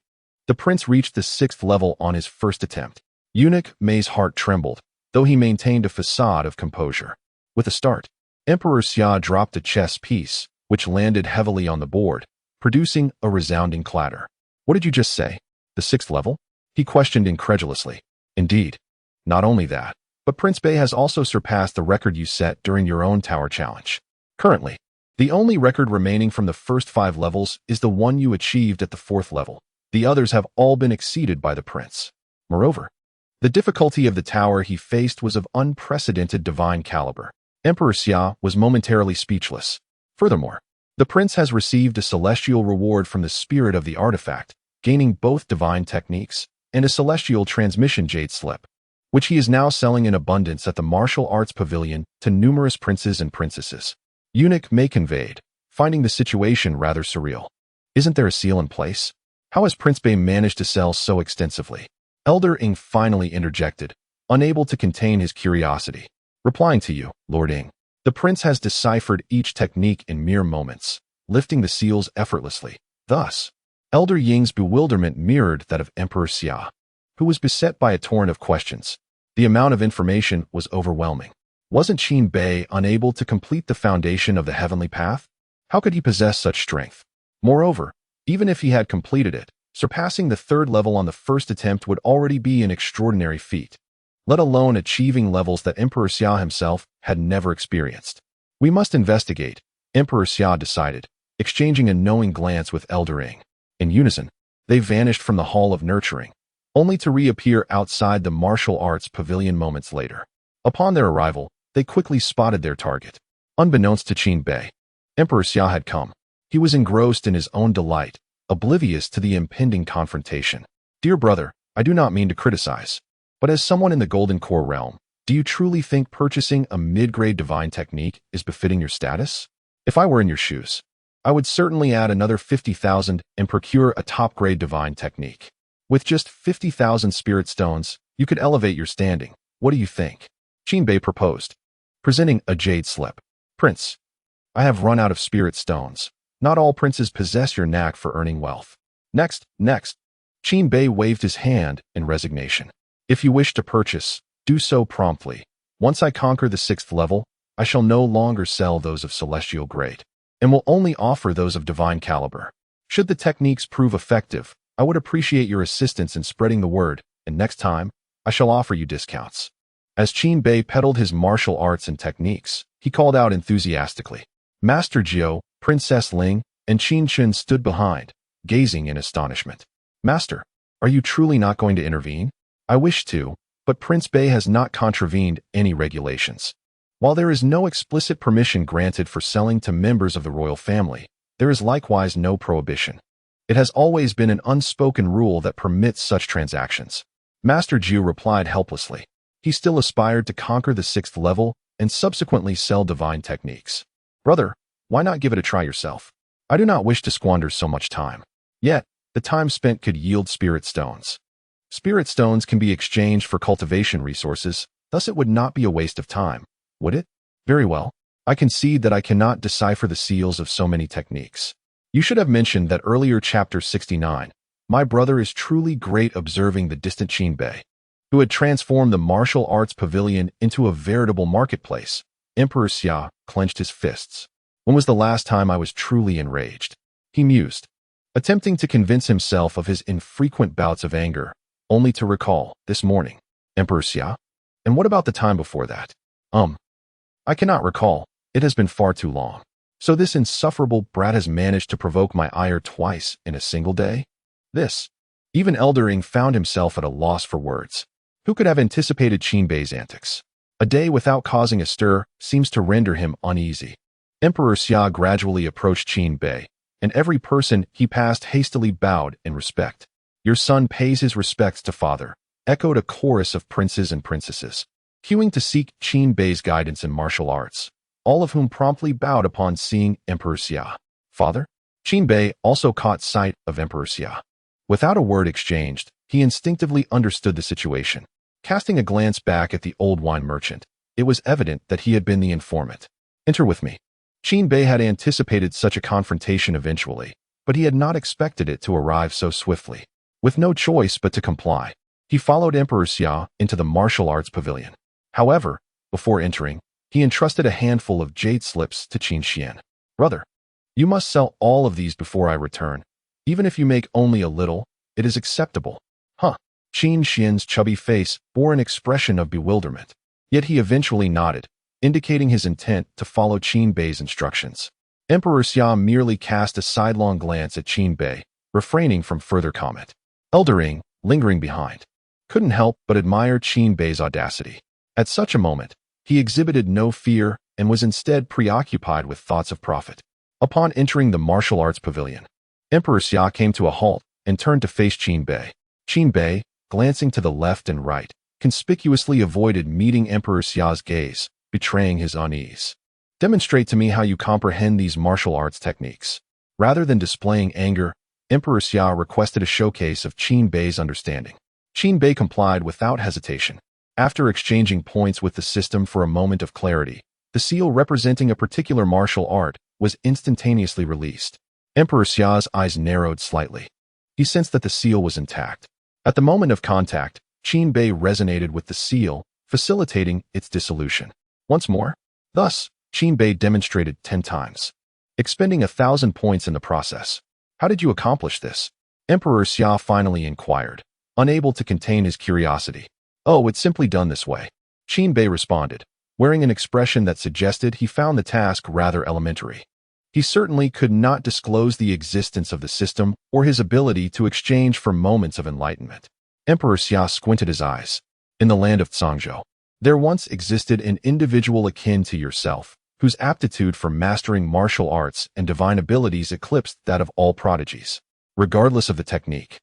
S1: the prince reached the 6th level on his first attempt. Eunuch May's heart trembled, though he maintained a facade of composure. With a start, Emperor Xia dropped a chess piece, which landed heavily on the board, producing a resounding clatter. What did you just say? The 6th level? He questioned incredulously. Indeed. Not only that, but Prince Bei has also surpassed the record you set during your own tower challenge. Currently, the only record remaining from the first 5 levels is the one you achieved at the 4th level. The others have all been exceeded by the prince. Moreover, the difficulty of the tower he faced was of unprecedented divine caliber. Emperor Xia was momentarily speechless. Furthermore, the prince has received a celestial reward from the spirit of the artifact, gaining both divine techniques and a celestial transmission jade slip, which he is now selling in abundance at the Martial Arts Pavilion to numerous princes and princesses. Eunuch May conveyed, finding the situation rather surreal. Isn't there a seal in place? How has Prince Bei managed to sell so extensively? Elder Ing finally interjected, unable to contain his curiosity. Replying to you, Lord Ing, the prince has deciphered each technique in mere moments, lifting the seals effortlessly. Thus, Elder Ying's bewilderment mirrored that of Emperor Xia, who was beset by a torrent of questions. The amount of information was overwhelming. Wasn't Qin Bei unable to complete the foundation of the heavenly path? How could he possess such strength? Moreover, even if he had completed it, surpassing the 3rd level on the first attempt would already be an extraordinary feat, let alone achieving levels that Emperor Xia himself had never experienced. We must investigate, Emperor Xia decided, exchanging a knowing glance with Elder Ing. In unison, they vanished from the Hall of Nurturing, only to reappear outside the Martial Arts Pavilion moments later. Upon their arrival, they quickly spotted their target. Unbeknownst to Qin Bei, Emperor Xia had come. He was engrossed in his own delight, oblivious to the impending confrontation. Dear brother, I do not mean to criticize, but as someone in the Golden Core realm, do you truly think purchasing a mid-grade divine technique is befitting your status? If I were in your shoes, I would certainly add another 50,000 and procure a top-grade divine technique. With just 50,000 spirit stones, you could elevate your standing. What do you think? Qin Bei proposed, presenting a jade slip. Prince, I have run out of spirit stones. Not all princes possess your knack for earning wealth. Next. Qin Bei waved his hand in resignation. If you wish to purchase, do so promptly. Once I conquer the 6th level, I shall no longer sell those of celestial grade, and will only offer those of divine caliber. Should the techniques prove effective, I would appreciate your assistance in spreading the word, and next time, I shall offer you discounts. As Qin Bei peddled his martial arts and techniques, he called out enthusiastically. Master Jiao, Princess Ling, and Qin Chun stood behind, gazing in astonishment. Master, are you truly not going to intervene? I wish to, but Prince Bei has not contravened any regulations. While there is no explicit permission granted for selling to members of the royal family, there is likewise no prohibition. It has always been an unspoken rule that permits such transactions. Master Jiu replied helplessly. He still aspired to conquer the 6th level, and subsequently sell divine techniques. Brother, why not give it a try yourself? I do not wish to squander so much time. Yet, the time spent could yield spirit stones. Spirit stones can be exchanged for cultivation resources, thus it would not be a waste of time, would it? Very well. I concede that I cannot decipher the seals of so many techniques. You should have mentioned that earlier chapter 69. My brother is truly great observing the distant Qin Bei, who had transformed the martial arts pavilion into a veritable marketplace. Emperor Xia clenched his fists. When was the last time I was truly enraged? He mused, attempting to convince himself of his infrequent bouts of anger, only to recall, this morning. Emperor Xia? And what about the time before that? I cannot recall. It has been far too long. So this insufferable brat has managed to provoke my ire twice in a single day? This. Even Eldering found himself at a loss for words. Who could have anticipated Qin Bei's antics? A day without causing a stir seems to render him uneasy. Emperor Xia gradually approached Qin Bei, and every person he passed hastily bowed in respect. Your son pays his respects to father, echoed a chorus of princes and princesses, queuing to seek Qin Bei's guidance in martial arts, all of whom promptly bowed upon seeing Emperor Xia. Father? Qin Bei also caught sight of Emperor Xia. Without a word exchanged, he instinctively understood the situation. Casting a glance back at the old wine merchant, it was evident that he had been the informant. Enter with me. Qin Bei had anticipated such a confrontation eventually, but he had not expected it to arrive so swiftly. With no choice but to comply, he followed Emperor Xia into the martial arts pavilion. However, before entering, he entrusted a handful of jade slips to Qin Xian. Brother, you must sell all of these before I return. Even if you make only a little, it is acceptable. Huh. Qin Xian's chubby face bore an expression of bewilderment. Yet he eventually nodded, indicating his intent to follow Qin Bei's instructions. Emperor Xia merely cast a sidelong glance at Qin Bei, refraining from further comment. Eldering, lingering behind, couldn't help but admire Qin Bei's audacity. At such a moment, he exhibited no fear and was instead preoccupied with thoughts of profit. Upon entering the martial arts pavilion, Emperor Xia came to a halt and turned to face Qin Bei. Qin Bei, glancing to the left and right, conspicuously avoided meeting Emperor Xia's gaze, betraying his unease. Demonstrate to me how you comprehend these martial arts techniques. Rather than displaying anger, Emperor Xia requested a showcase of Qin Bei's understanding. Qin Bei complied without hesitation. After exchanging points with the system for a moment of clarity, the seal representing a particular martial art was instantaneously released. Emperor Xia's eyes narrowed slightly. He sensed that the seal was intact. At the moment of contact, Qin Bei resonated with the seal, facilitating its dissolution. Once more, thus, Qin Bei demonstrated 10 times, expending 1,000 points in the process. How did you accomplish this? Emperor Xia finally inquired, unable to contain his curiosity. Oh, it's simply done this way. Qin Bei responded, wearing an expression that suggested he found the task rather elementary. He certainly could not disclose the existence of the system or his ability to exchange for moments of enlightenment. Emperor Xia squinted his eyes. In the land of Zhangzhou, there once existed an individual akin to yourself, whose aptitude for mastering martial arts and divine abilities eclipsed that of all prodigies. Regardless of the technique,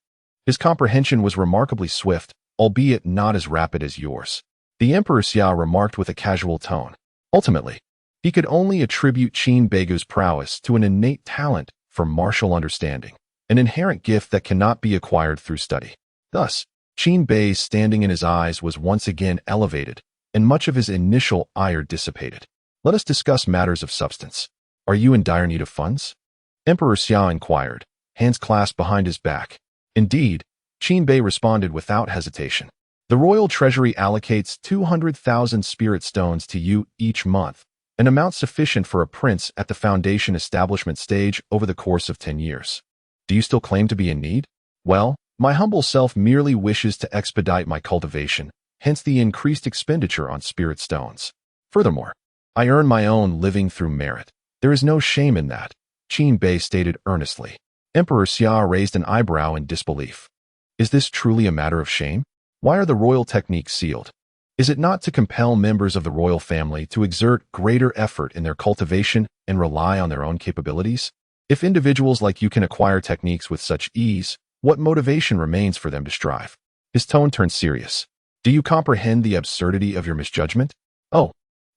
S1: his comprehension was remarkably swift, albeit not as rapid as yours. The Emperor Xia remarked with a casual tone. Ultimately, he could only attribute Qin Bei's prowess to an innate talent for martial understanding, an inherent gift that cannot be acquired through study. Thus, Qin Bei's standing in his eyes was once again elevated, and much of his initial ire dissipated. Let us discuss matters of substance. Are you in dire need of funds? Emperor Xia inquired, hands clasped behind his back. Indeed, Qin Bei responded without hesitation. The royal treasury allocates 200,000 spirit stones to you each month, an amount sufficient for a prince at the foundation establishment stage over the course of 10 years. Do you still claim to be in need? Well, my humble self merely wishes to expedite my cultivation, hence the increased expenditure on spirit stones. Furthermore, I earn my own living through merit. There is no shame in that, Qin Bei stated earnestly. Emperor Xia raised an eyebrow in disbelief. Is this truly a matter of shame? Why are the royal techniques sealed? Is it not to compel members of the royal family to exert greater effort in their cultivation and rely on their own capabilities? If individuals like you can acquire techniques with such ease, what motivation remains for them to strive? His tone turned serious. Do you comprehend the absurdity of your misjudgment? Oh,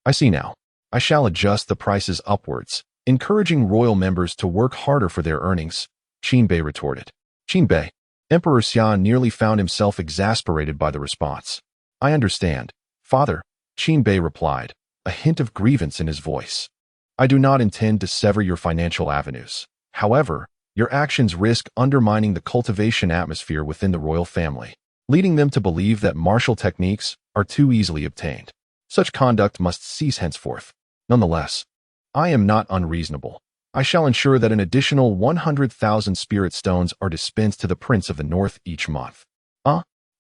S1: I see now. I shall adjust the prices upwards, encouraging royal members to work harder for their earnings, Qinbei retorted. Qinbei. Emperor Xian nearly found himself exasperated by the response. I understand, father, Qinbei replied, a hint of grievance in his voice. I do not intend to sever your financial avenues. However, your actions risk undermining the cultivation atmosphere within the royal family, leading them to believe that martial techniques are too easily obtained. Such conduct must cease henceforth. Nonetheless, I am not unreasonable. I shall ensure that an additional 100,000 spirit stones are dispensed to the Prince of the North each month.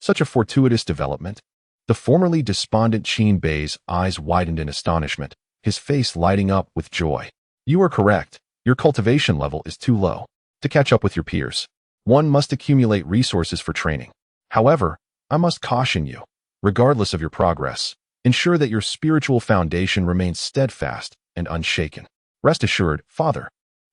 S1: Such a fortuitous development. The formerly despondent Qinbei's eyes widened in astonishment, his face lighting up with joy. You are correct. Your cultivation level is too low. To catch up with your peers, one must accumulate resources for training. However, I must caution you, regardless of your progress, ensure that your spiritual foundation remains steadfast and unshaken. Rest assured, father,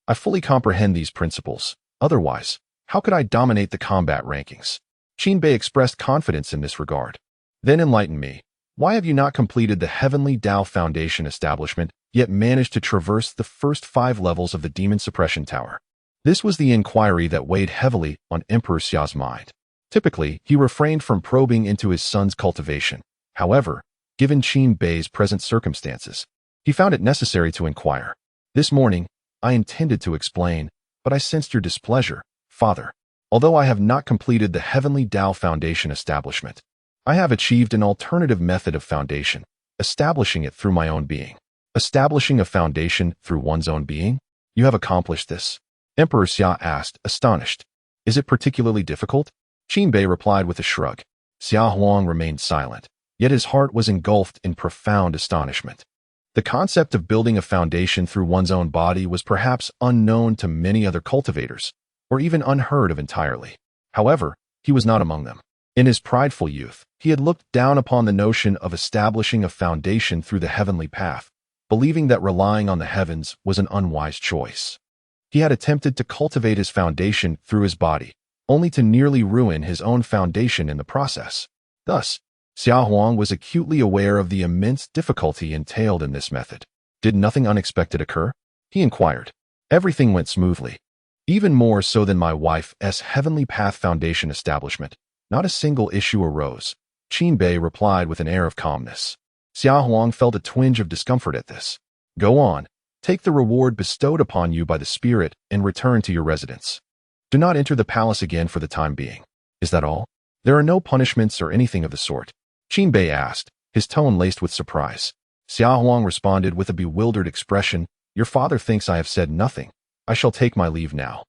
S1: I fully comprehend these principles. Otherwise, how could I dominate the combat rankings? Qinbei expressed confidence in this regard. Then enlighten me. Why have you not completed the Heavenly Tao Foundation establishment, yet managed to traverse the first 5 levels of the Demon Suppression Tower? This was the inquiry that weighed heavily on Emperor Xia's mind. Typically, he refrained from probing into his son's cultivation. However, given Qinbei's present circumstances, he found it necessary to inquire. This morning, I intended to explain, but I sensed your displeasure, father. Although I have not completed the Heavenly Tao Foundation establishment, I have achieved an alternative method of foundation, establishing it through my own being. Establishing a foundation through one's own being? You have accomplished this? Emperor Xia asked, astonished. Is it particularly difficult? Qinbei replied with a shrug. Xia Huang remained silent, yet his heart was engulfed in profound astonishment. The concept of building a foundation through one's own body was perhaps unknown to many other cultivators, or even unheard of entirely. However, he was not among them. In his prideful youth, he had looked down upon the notion of establishing a foundation through the heavenly path, believing that relying on the heavens was an unwise choice. He had attempted to cultivate his foundation through his body, only to nearly ruin his own foundation in the process. Thus, Xia Huang was acutely aware of the immense difficulty entailed in this method. Did nothing unexpected occur? He inquired. Everything went smoothly. Even more so than my wife's Heavenly Path Foundation establishment. Not a single issue arose. Qinbei replied with an air of calmness. Xia Huang felt a twinge of discomfort at this. Go on. Take the reward bestowed upon you by the spirit and return to your residence. Do not enter the palace again for the time being. Is that all? There are no punishments or anything of the sort? Qinbei asked, his tone laced with surprise. Xia Huang responded with a bewildered expression. Your father thinks I have said nothing. I shall take my leave now.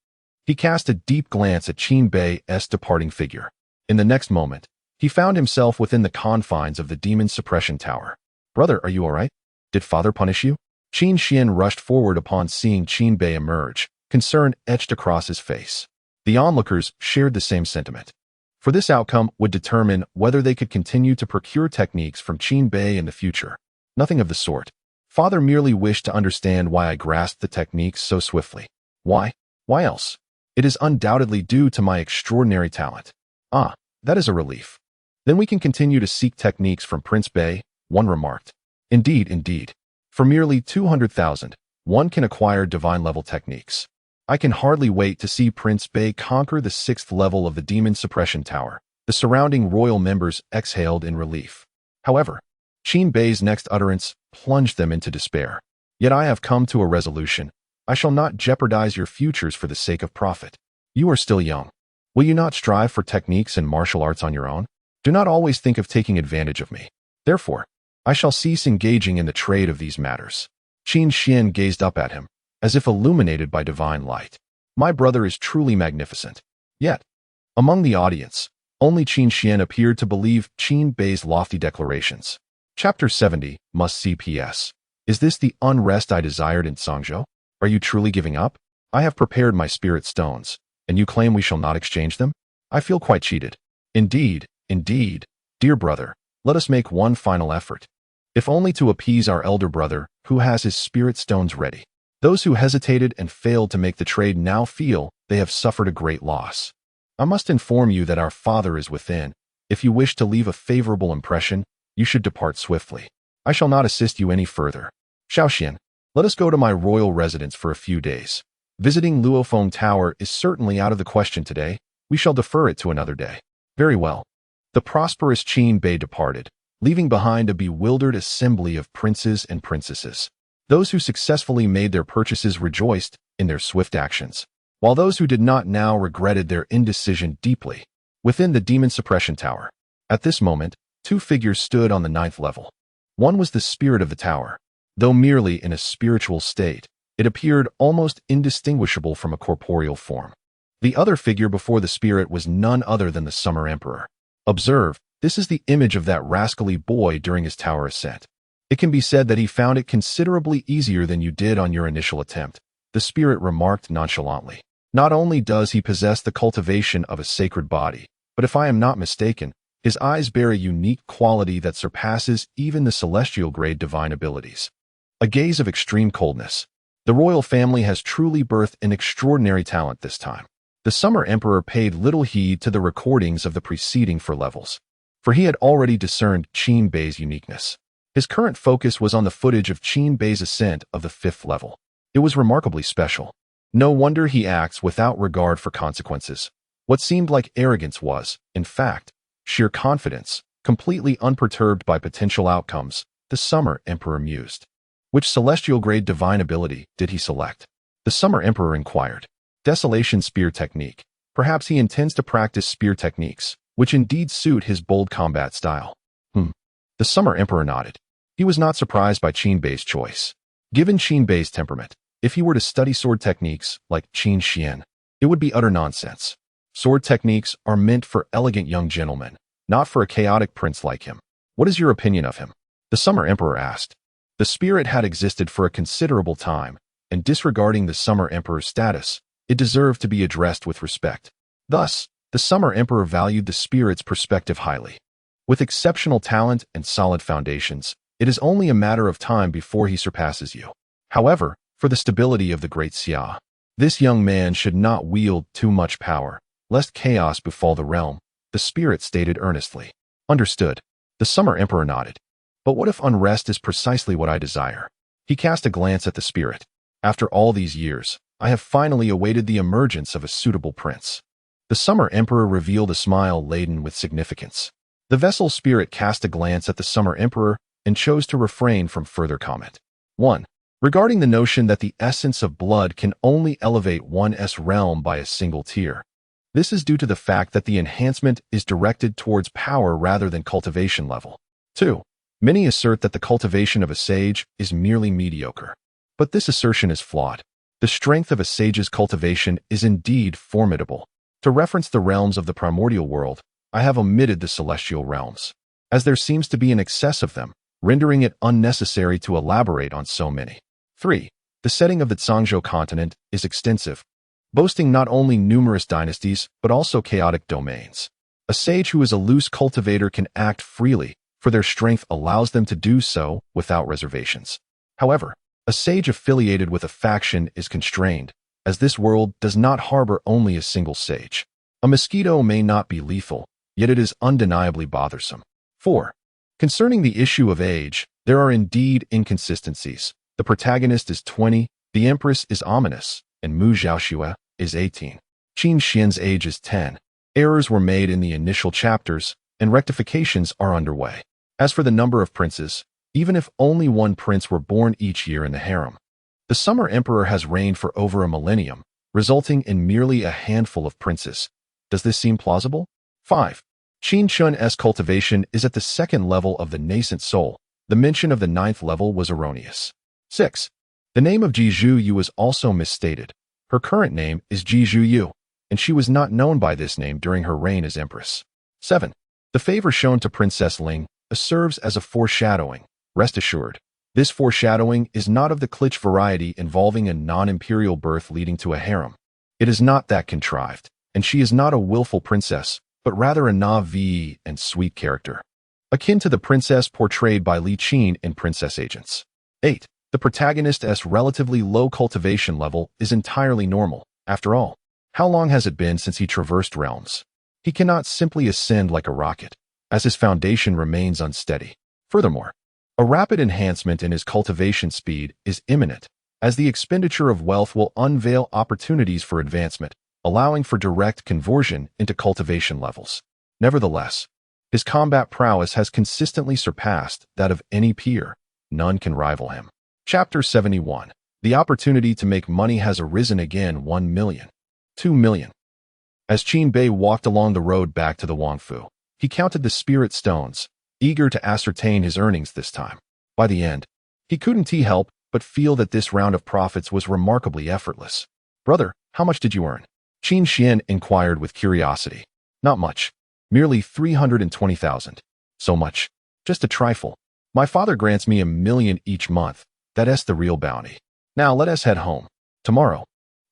S1: He cast a deep glance at Qinbei's departing figure. In the next moment, he found himself within the confines of the Demon Suppression Tower. Brother, are you all right? Did father punish you? Qin Xian rushed forward upon seeing Qinbei emerge, concern etched across his face. The onlookers shared the same sentiment. For this outcome would determine whether they could continue to procure techniques from Qinbei in the future. Nothing of the sort. Father merely wished to understand why I grasped the techniques so swiftly. Why? Why else? It is undoubtedly due to my extraordinary talent. That is a relief. Then we can continue to seek techniques from Prince Bei, one remarked. Indeed. For merely 200,000, one can acquire divine-level techniques. I can hardly wait to see Prince Bei conquer the 6th level of the Demon Suppression Tower. The surrounding royal members exhaled in relief. However, Qinbei's next utterance plunged them into despair. Yet I have come to a resolution. I shall not jeopardize your futures for the sake of profit. You are still young. Will you not strive for techniques and martial arts on your own? Do not always think of taking advantage of me. Therefore, I shall cease engaging in the trade of these matters. Qin Xian gazed up at him, as if illuminated by divine light. My brother is truly magnificent. Yet, among the audience, only Qin Xian appeared to believe Qinbei's lofty declarations. Chapter 70, Must See PS. Is this the unrest I desired in Sangzhou? Are you truly giving up? I have prepared my spirit stones, and you claim we shall not exchange them? I feel quite cheated. Indeed, dear brother, let us make one final effort. If only to appease our elder brother, who has his spirit stones ready. Those who hesitated and failed to make the trade now feel they have suffered a great loss. I must inform you that our father is within. If you wish to leave a favorable impression, you should depart swiftly. I shall not assist you any further. Xiaoxian, let us go to my royal residence for a few days. Visiting Luofeng Tower is certainly out of the question today. We shall defer it to another day. Very well. The prosperous Qin Bei departed, leaving behind a bewildered assembly of princes and princesses. Those who successfully made their purchases rejoiced in their swift actions, while those who did not now regretted their indecision deeply. Within the Demon Suppression Tower, at this moment, two figures stood on the 9th level. One was the spirit of the tower. Though merely in a spiritual state, it appeared almost indistinguishable from a corporeal form. The other figure before the spirit was none other than the Summer Emperor. Observe, this is the image of that rascally boy during his tower ascent. It can be said that he found it considerably easier than you did on your initial attempt, the spirit remarked nonchalantly. Not only does he possess the cultivation of a sacred body, but if I am not mistaken, his eyes bear a unique quality that surpasses even the celestial-grade divine abilities. A gaze of extreme coldness. The royal family has truly birthed an extraordinary talent this time. The Summer Emperor paid little heed to the recordings of the preceding 4 levels, for he had already discerned Qin Bei's uniqueness. His current focus was on the footage of Qin Bei's ascent of the 5th level. It was remarkably special. No wonder he acts without regard for consequences. What seemed like arrogance was, in fact, sheer confidence, completely unperturbed by potential outcomes, the Summer Emperor mused. Which celestial-grade divine ability did he select? The Summer Emperor inquired. Desolation Spear Technique. Perhaps he intends to practice spear techniques, which indeed suit his bold combat style. The Summer Emperor nodded. He was not surprised by Qin Bei's choice. Given Qin Bei's temperament, if he were to study sword techniques like Qin Xian, it would be utter nonsense. Sword techniques are meant for elegant young gentlemen, not for a chaotic prince like him. What is your opinion of him? The Summer Emperor asked. The spirit had existed for a considerable time, and disregarding the Summer Emperor's status, it deserved to be addressed with respect. Thus, the Summer Emperor valued the spirit's perspective highly. With exceptional talent and solid foundations, it is only a matter of time before he surpasses you. However, for the stability of the Great Xia, this young man should not wield too much power, lest chaos befall the realm, the spirit stated earnestly. Understood. The Summer Emperor nodded. But what if unrest is precisely what I desire? He cast a glance at the spirit. After all these years, I have finally awaited the emergence of a suitable prince. The Summer Emperor revealed a smile laden with significance. The vessel spirit cast a glance at the Summer Emperor and chose to refrain from further comment. 1. Regarding the notion that the essence of blood can only elevate one's realm by a single tier. This is due to the fact that the enhancement is directed towards power rather than cultivation level. 2. Many assert that the cultivation of a sage is merely mediocre. But this assertion is flawed. The strength of a sage's cultivation is indeed formidable. To reference the realms of the primordial world, I have omitted the celestial realms, as there seems to be an excess of them, rendering it unnecessary to elaborate on so many. 3. The setting of the Zhangzhou continent is extensive, boasting not only numerous dynasties but also chaotic domains. A sage who is a loose cultivator can act freely, for their strength allows them to do so without reservations. However, a sage affiliated with a faction is constrained, as this world does not harbor only a single sage. A mosquito may not be lethal, yet it is undeniably bothersome. 4. Concerning the issue of age, there are indeed inconsistencies. The protagonist is 20, the Empress is ominous, and Mu Zhaoxue is 18. Qin Xian's age is 10. Errors were made in the initial chapters, and rectifications are underway. As for the number of princes, even if only one prince were born each year in the harem, the Summer Emperor has reigned for over a millennium, resulting in merely a handful of princes. Does this seem plausible? 5. Qin Chun's cultivation is at the 2nd level of the nascent soul. The mention of the 9th level was erroneous. 6. The name of Ji Zhu was also misstated. Her current name is Ji Zhu, and she was not known by this name during her reign as Empress. 7. The favor shown to Princess Ling serves as a foreshadowing. Rest assured, this foreshadowing is not of the cliché variety involving a non-imperial birth leading to a harem. It is not that contrived, and she is not a willful princess, but rather a naive and sweet character, akin to the princess portrayed by Li Qin in Princess Agents. 8. The protagonist's relatively low cultivation level is entirely normal. After all, how long has it been since he traversed realms? He cannot simply ascend like a rocket, as his foundation remains unsteady. Furthermore, A rapid enhancement in his cultivation speed is imminent, as the expenditure of wealth will unveil opportunities for advancement, allowing for direct conversion into cultivation levels. Nevertheless, his combat prowess has consistently surpassed that of any peer. None can rival him. Chapter 71. The opportunity to make money has arisen again. 1 million. 2 million. As Qin Bei walked along the road back to the Wangfu, he counted the spirit stones, eager to ascertain his earnings this time. By the end, he couldn't help but feel that this round of profits was remarkably effortless. "Brother, how much did you earn?" Qin Xian inquired with curiosity. "Not much. Merely 320,000. So much. Just a trifle. My father grants me 1 million each month. That's the real bounty. Now let us head home. Tomorrow,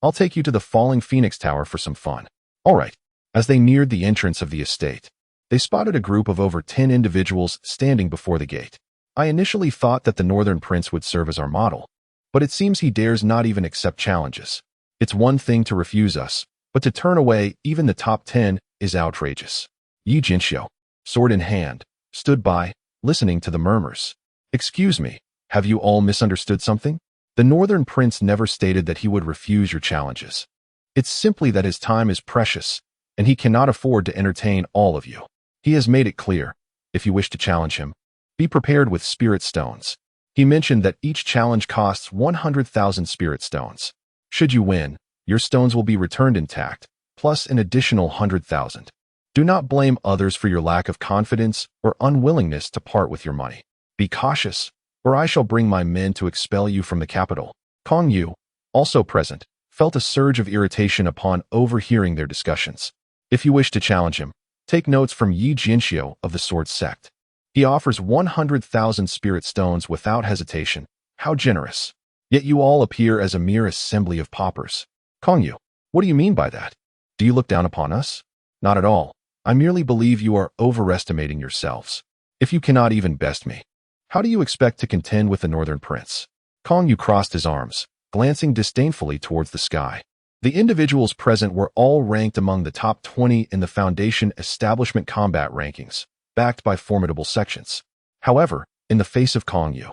S1: I'll take you to the falling Phoenix Tower for some fun." All right. As they neared the entrance of the estate, they spotted a group of over 10 individuals standing before the gate. "I initially thought that the Northern Prince would serve as our model, but it seems he dares not even accept challenges. It's one thing to refuse us, but to turn away even the top 10 is outrageous." Yi Jinxiu, sword in hand, stood by, listening to the murmurs. "Excuse me, have you all misunderstood something? The Northern Prince never stated that he would refuse your challenges. It's simply that his time is precious, and he cannot afford to entertain all of you. He has made it clear, if you wish to challenge him, be prepared with spirit stones. He mentioned that each challenge costs 100,000 spirit stones. Should you win, your stones will be returned intact, plus an additional 100,000. Do not blame others for your lack of confidence or unwillingness to part with your money. Be cautious, or I shall bring my men to expel you from the capital." Kong Yu, also present, felt a surge of irritation upon overhearing their discussions. "If you wish to challenge him, take notes from Yi Jinxiu of the Sword Sect. He offers 100,000 spirit stones without hesitation. How generous. Yet you all appear as a mere assembly of paupers." "Kong Yu, what do you mean by that? Do you look down upon us?" "Not at all. I merely believe you are overestimating yourselves. If you cannot even best me, how do you expect to contend with the Northern Prince?" Kong Yu crossed his arms, glancing disdainfully towards the sky. The individuals present were all ranked among the top 20 in the Foundation Establishment combat rankings, backed by formidable sections. However, in the face of Kong Yu,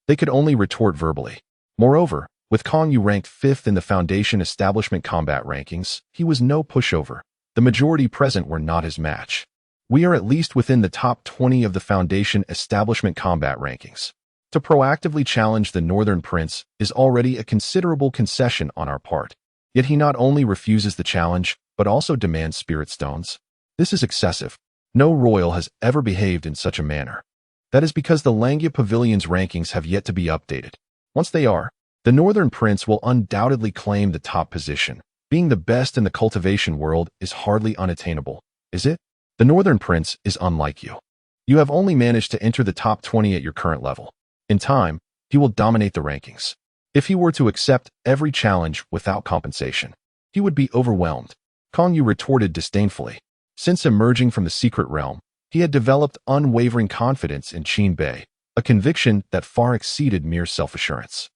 S1: they could only retort verbally. Moreover, with Kong Yu ranked 5th in the Foundation Establishment combat rankings, he was no pushover. The majority present were not his match. "We are at least within the top 20 of the Foundation Establishment combat rankings. To proactively challenge the Northern Prince is already a considerable concession on our part. Yet he not only refuses the challenge, but also demands spirit stones. This is excessive. No royal has ever behaved in such a manner. That is because the Langya Pavilion's rankings have yet to be updated. Once they are, the Northern Prince will undoubtedly claim the top position. Being the best in the cultivation world is hardly unattainable, is it? The Northern Prince is unlike you. You have only managed to enter the top 20 at your current level. In time, he will dominate the rankings. If he were to accept every challenge without compensation, he would be overwhelmed." Kong Yu retorted disdainfully. Since emerging from the secret realm, he had developed unwavering confidence in Qin Bei, a conviction that far exceeded mere self-assurance.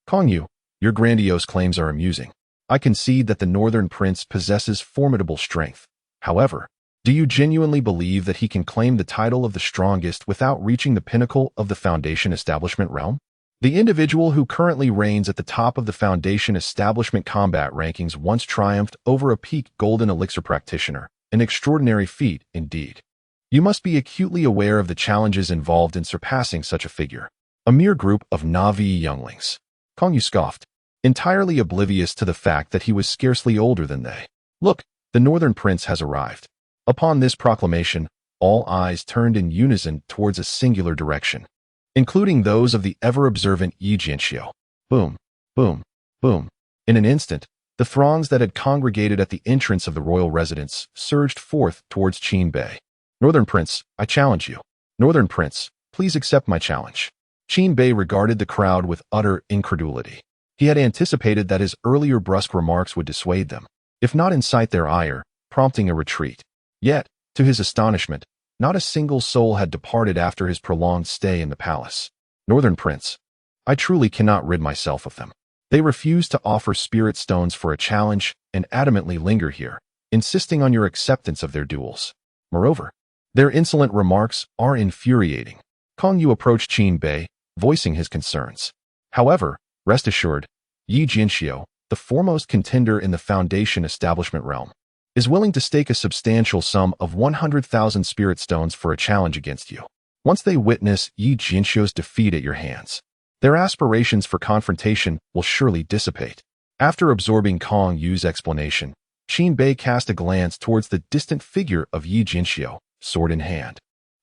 S1: "Kong Yu, your grandiose claims are amusing. I concede that the Northern Prince possesses formidable strength. However, do you genuinely believe that he can claim the title of the strongest without reaching the pinnacle of the Foundation Establishment realm? The individual who currently reigns at the top of the Foundation Establishment combat rankings once triumphed over a peak golden elixir practitioner, an extraordinary feat indeed. You must be acutely aware of the challenges involved in surpassing such a figure. A mere group of Navi younglings." Kong Yu scoffed, entirely oblivious to the fact that he was scarcely older than they. "Look, the Northern Prince has arrived." Upon this proclamation, all eyes turned in unison towards a singular direction, including those of the ever-observant Yi Jinxiu. Boom, boom, boom. In an instant, the throngs that had congregated at the entrance of the royal residence surged forth towards Qin Bei. "Northern Prince, I challenge you. Northern Prince, please accept my challenge." Qin Bei regarded the crowd with utter incredulity. He had anticipated that his earlier brusque remarks would dissuade them, if not incite their ire, prompting a retreat. Yet, to his astonishment, not a single soul had departed after his prolonged stay in the palace. "Northern Prince, I truly cannot rid myself of them. They refuse to offer spirit stones for a challenge and adamantly linger here, insisting on your acceptance of their duels. Moreover, their insolent remarks are infuriating. Kong Yu approached Qin Bei, voicing his concerns. However, rest assured, Yi Jinxiu, the foremost contender in the Foundation Establishment realm, is willing to stake a substantial sum of 100,000 spirit stones for a challenge against you. Once they witness Yi Jinxiu's defeat at your hands, their aspirations for confrontation will surely dissipate. After absorbing Kong Yu's explanation, Qin Bei cast a glance towards the distant figure of Yi Jinxiu, sword in hand.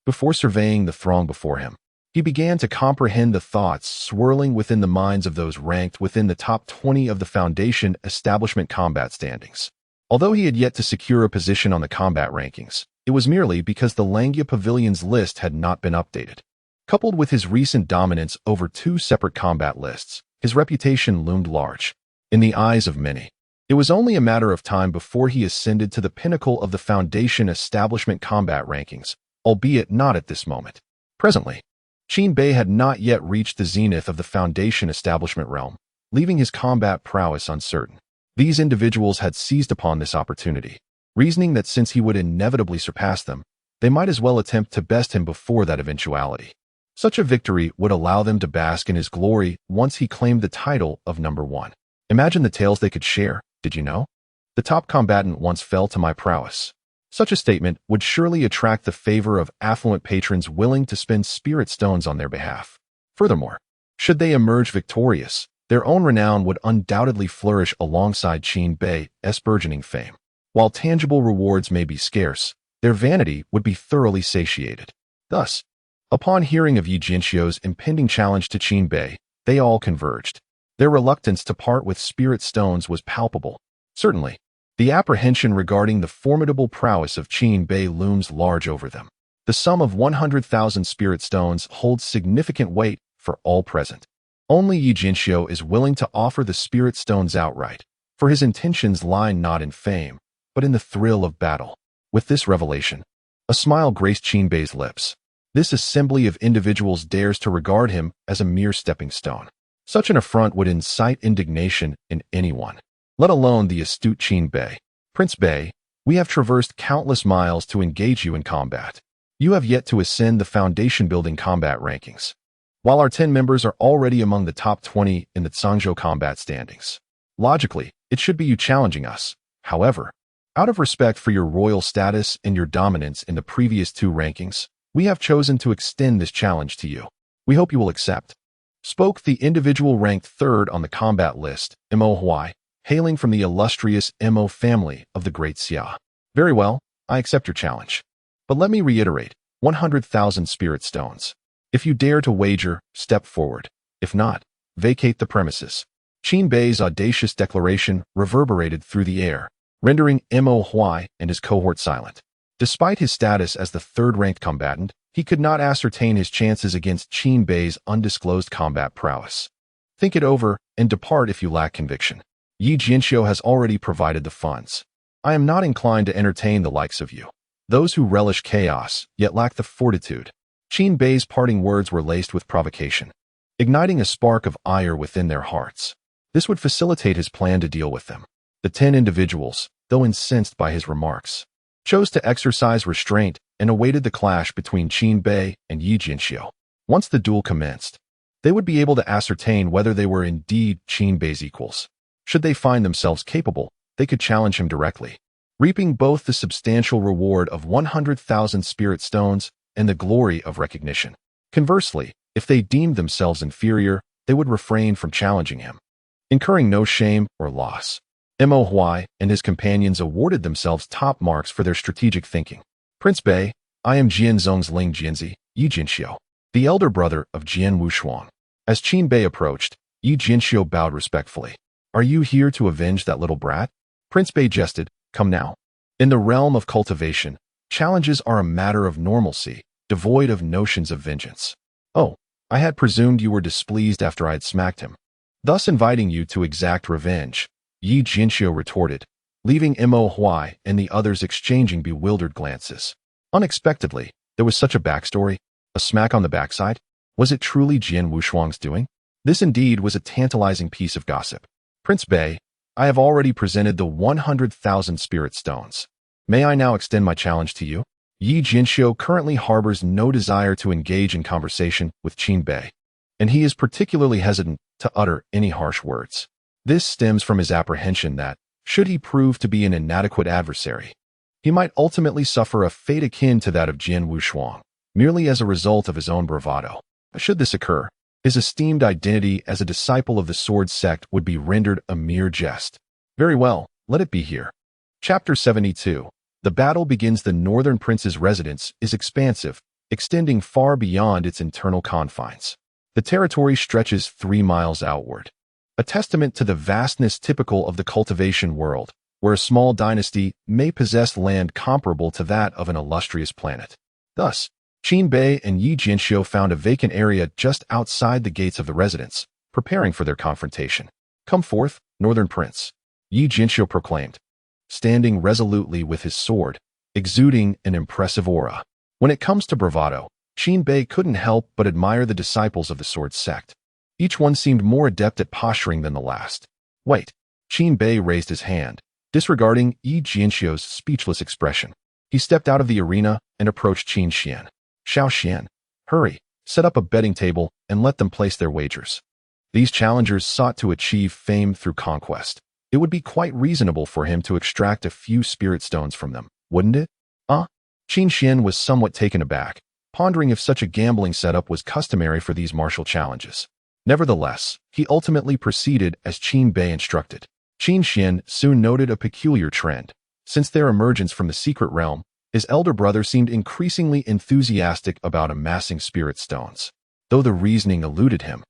S1: Before surveying the throng before him, he began to comprehend the thoughts swirling within the minds of those ranked within the top 20 of the Foundation Establishment combat standings. Although he had yet to secure a position on the combat rankings, it was merely because the Langya Pavilion's list had not been updated. Coupled with his recent dominance over 2 separate combat lists, his reputation loomed large. In the eyes of many, it was only a matter of time before he ascended to the pinnacle of the Foundation Establishment combat rankings, albeit not at this moment. Presently, Qin Bei had not yet reached the zenith of the Foundation Establishment realm, leaving his combat prowess uncertain. These individuals had seized upon this opportunity, reasoning that since he would inevitably surpass them, they might as well attempt to best him before that eventuality. Such a victory would allow them to bask in his glory once he claimed the title of number 1. Imagine the tales they could share, did you know? The top combatant once fell to my prowess. Such a statement would surely attract the favor of affluent patrons willing to spend spirit stones on their behalf. Furthermore, should they emerge victorious, their own renown would undoubtedly flourish alongside Qin Bei's burgeoning fame. While tangible rewards may be scarce, their vanity would be thoroughly satiated. Thus, upon hearing of Yi Jinxiu's impending challenge to Qin Bei, they all converged. Their reluctance to part with spirit stones was palpable. Certainly, the apprehension regarding the formidable prowess of Qin Bei looms large over them. The sum of 100,000 spirit stones holds significant weight for all present. Only Yi Jinxiu is willing to offer the spirit stones outright, for his intentions lie not in fame, but in the thrill of battle. With this revelation, a smile graced Qin Bei's lips. This assembly of individuals dares to regard him as a mere stepping stone. Such an affront would incite indignation in anyone, let alone the astute Qin Bei. Prince Bei, we have traversed countless miles to engage you in combat. You have yet to ascend the foundation-building combat rankings, while our 10 members are already among the top 20 in the Zhangzhou combat standings. Logically, it should be you challenging us. However, out of respect for your royal status and your dominance in the previous 2 rankings, we have chosen to extend this challenge to you. We hope you will accept. Spoke the individual ranked 3rd on the combat list, Mo Huai, hailing from the illustrious Mo family of the Great Xia. Very well, I accept your challenge. But let me reiterate, 100,000 spirit stones. If you dare to wager, step forward. If not, vacate the premises. Qin Bei's audacious declaration reverberated through the air, rendering Mo Huai and his cohort silent. Despite his status as the 3rd-ranked combatant, he could not ascertain his chances against Qin Bei's undisclosed combat prowess. Think it over and depart if you lack conviction. Yi Jinxiu has already provided the funds. I am not inclined to entertain the likes of you, those who relish chaos yet lack the fortitude. Qin Bei's parting words were laced with provocation, igniting a spark of ire within their hearts. This would facilitate his plan to deal with them. The 10 individuals, though incensed by his remarks, chose to exercise restraint and awaited the clash between Qin Bei and Yi Jinxiu. Once the duel commenced, they would be able to ascertain whether they were indeed Qin Bei's equals. Should they find themselves capable, they could challenge him directly, reaping both the substantial reward of 100,000 spirit stones and the glory of recognition. Conversely, if they deemed themselves inferior, they would refrain from challenging him, incurring no shame or loss. Mo Huai and his companions awarded themselves top marks for their strategic thinking. Prince Bei, I am Jianzong's Ling Jianzi, Yi Jinxiu, the elder brother of Jian Wushuang. As Qin Bei approached, Yi Jinxiu bowed respectfully. Are you here to avenge that little brat? Prince Bei jested, come now. In the realm of cultivation, challenges are a matter of normalcy, devoid of notions of vengeance. Oh, I had presumed you were displeased after I had smacked him, thus inviting you to exact revenge, Yi Jinxiu retorted, leaving Mo Huai and the others exchanging bewildered glances. Unexpectedly, there was such a backstory, a smack on the backside. Was it truly Jian Wushuang's doing? This indeed was a tantalizing piece of gossip. Prince Bei, I have already presented the 100,000 spirit stones. May I now extend my challenge to you? Yi Jinxiu currently harbors no desire to engage in conversation with Qin Bei, and he is particularly hesitant to utter any harsh words. This stems from his apprehension that, should he prove to be an inadequate adversary, he might ultimately suffer a fate akin to that of Jian Wushuang, merely as a result of his own bravado. Should this occur, his esteemed identity as a disciple of the Sword Sect would be rendered a mere jest. Very well, let it be here. Chapter 72. The battle begins. The Northern Prince's residence is expansive, extending far beyond its internal confines. The territory stretches 3 miles outward, a testament to the vastness typical of the cultivation world, where a small dynasty may possess land comparable to that of an illustrious planet. Thus, Qin Bei and Yi Jinxiu found a vacant area just outside the gates of the residence, preparing for their confrontation. "Come forth, Northern Prince," Yi Jinxiu proclaimed, standing resolutely with his sword, exuding an impressive aura. When it comes to bravado, Qin Bei couldn't help but admire the disciples of the Sword Sect. Each one seemed more adept at posturing than the last. "Wait." Qin Bei raised his hand, disregarding Yi Jinxiu's speechless expression. He stepped out of the arena and approached Qin Xian. "Xiao Xian, hurry, set up a betting table and let them place their wagers." These challengers sought to achieve fame through conquest. It would be quite reasonable for him to extract a few spirit stones from them, wouldn't it? Qin Xian was somewhat taken aback, pondering if such a gambling setup was customary for these martial challenges. Nevertheless, he ultimately proceeded as Qin Bei instructed. Qin Xian soon noted a peculiar trend. Since their emergence from the secret realm, his elder brother seemed increasingly enthusiastic about amassing spirit stones. Though the reasoning eluded him,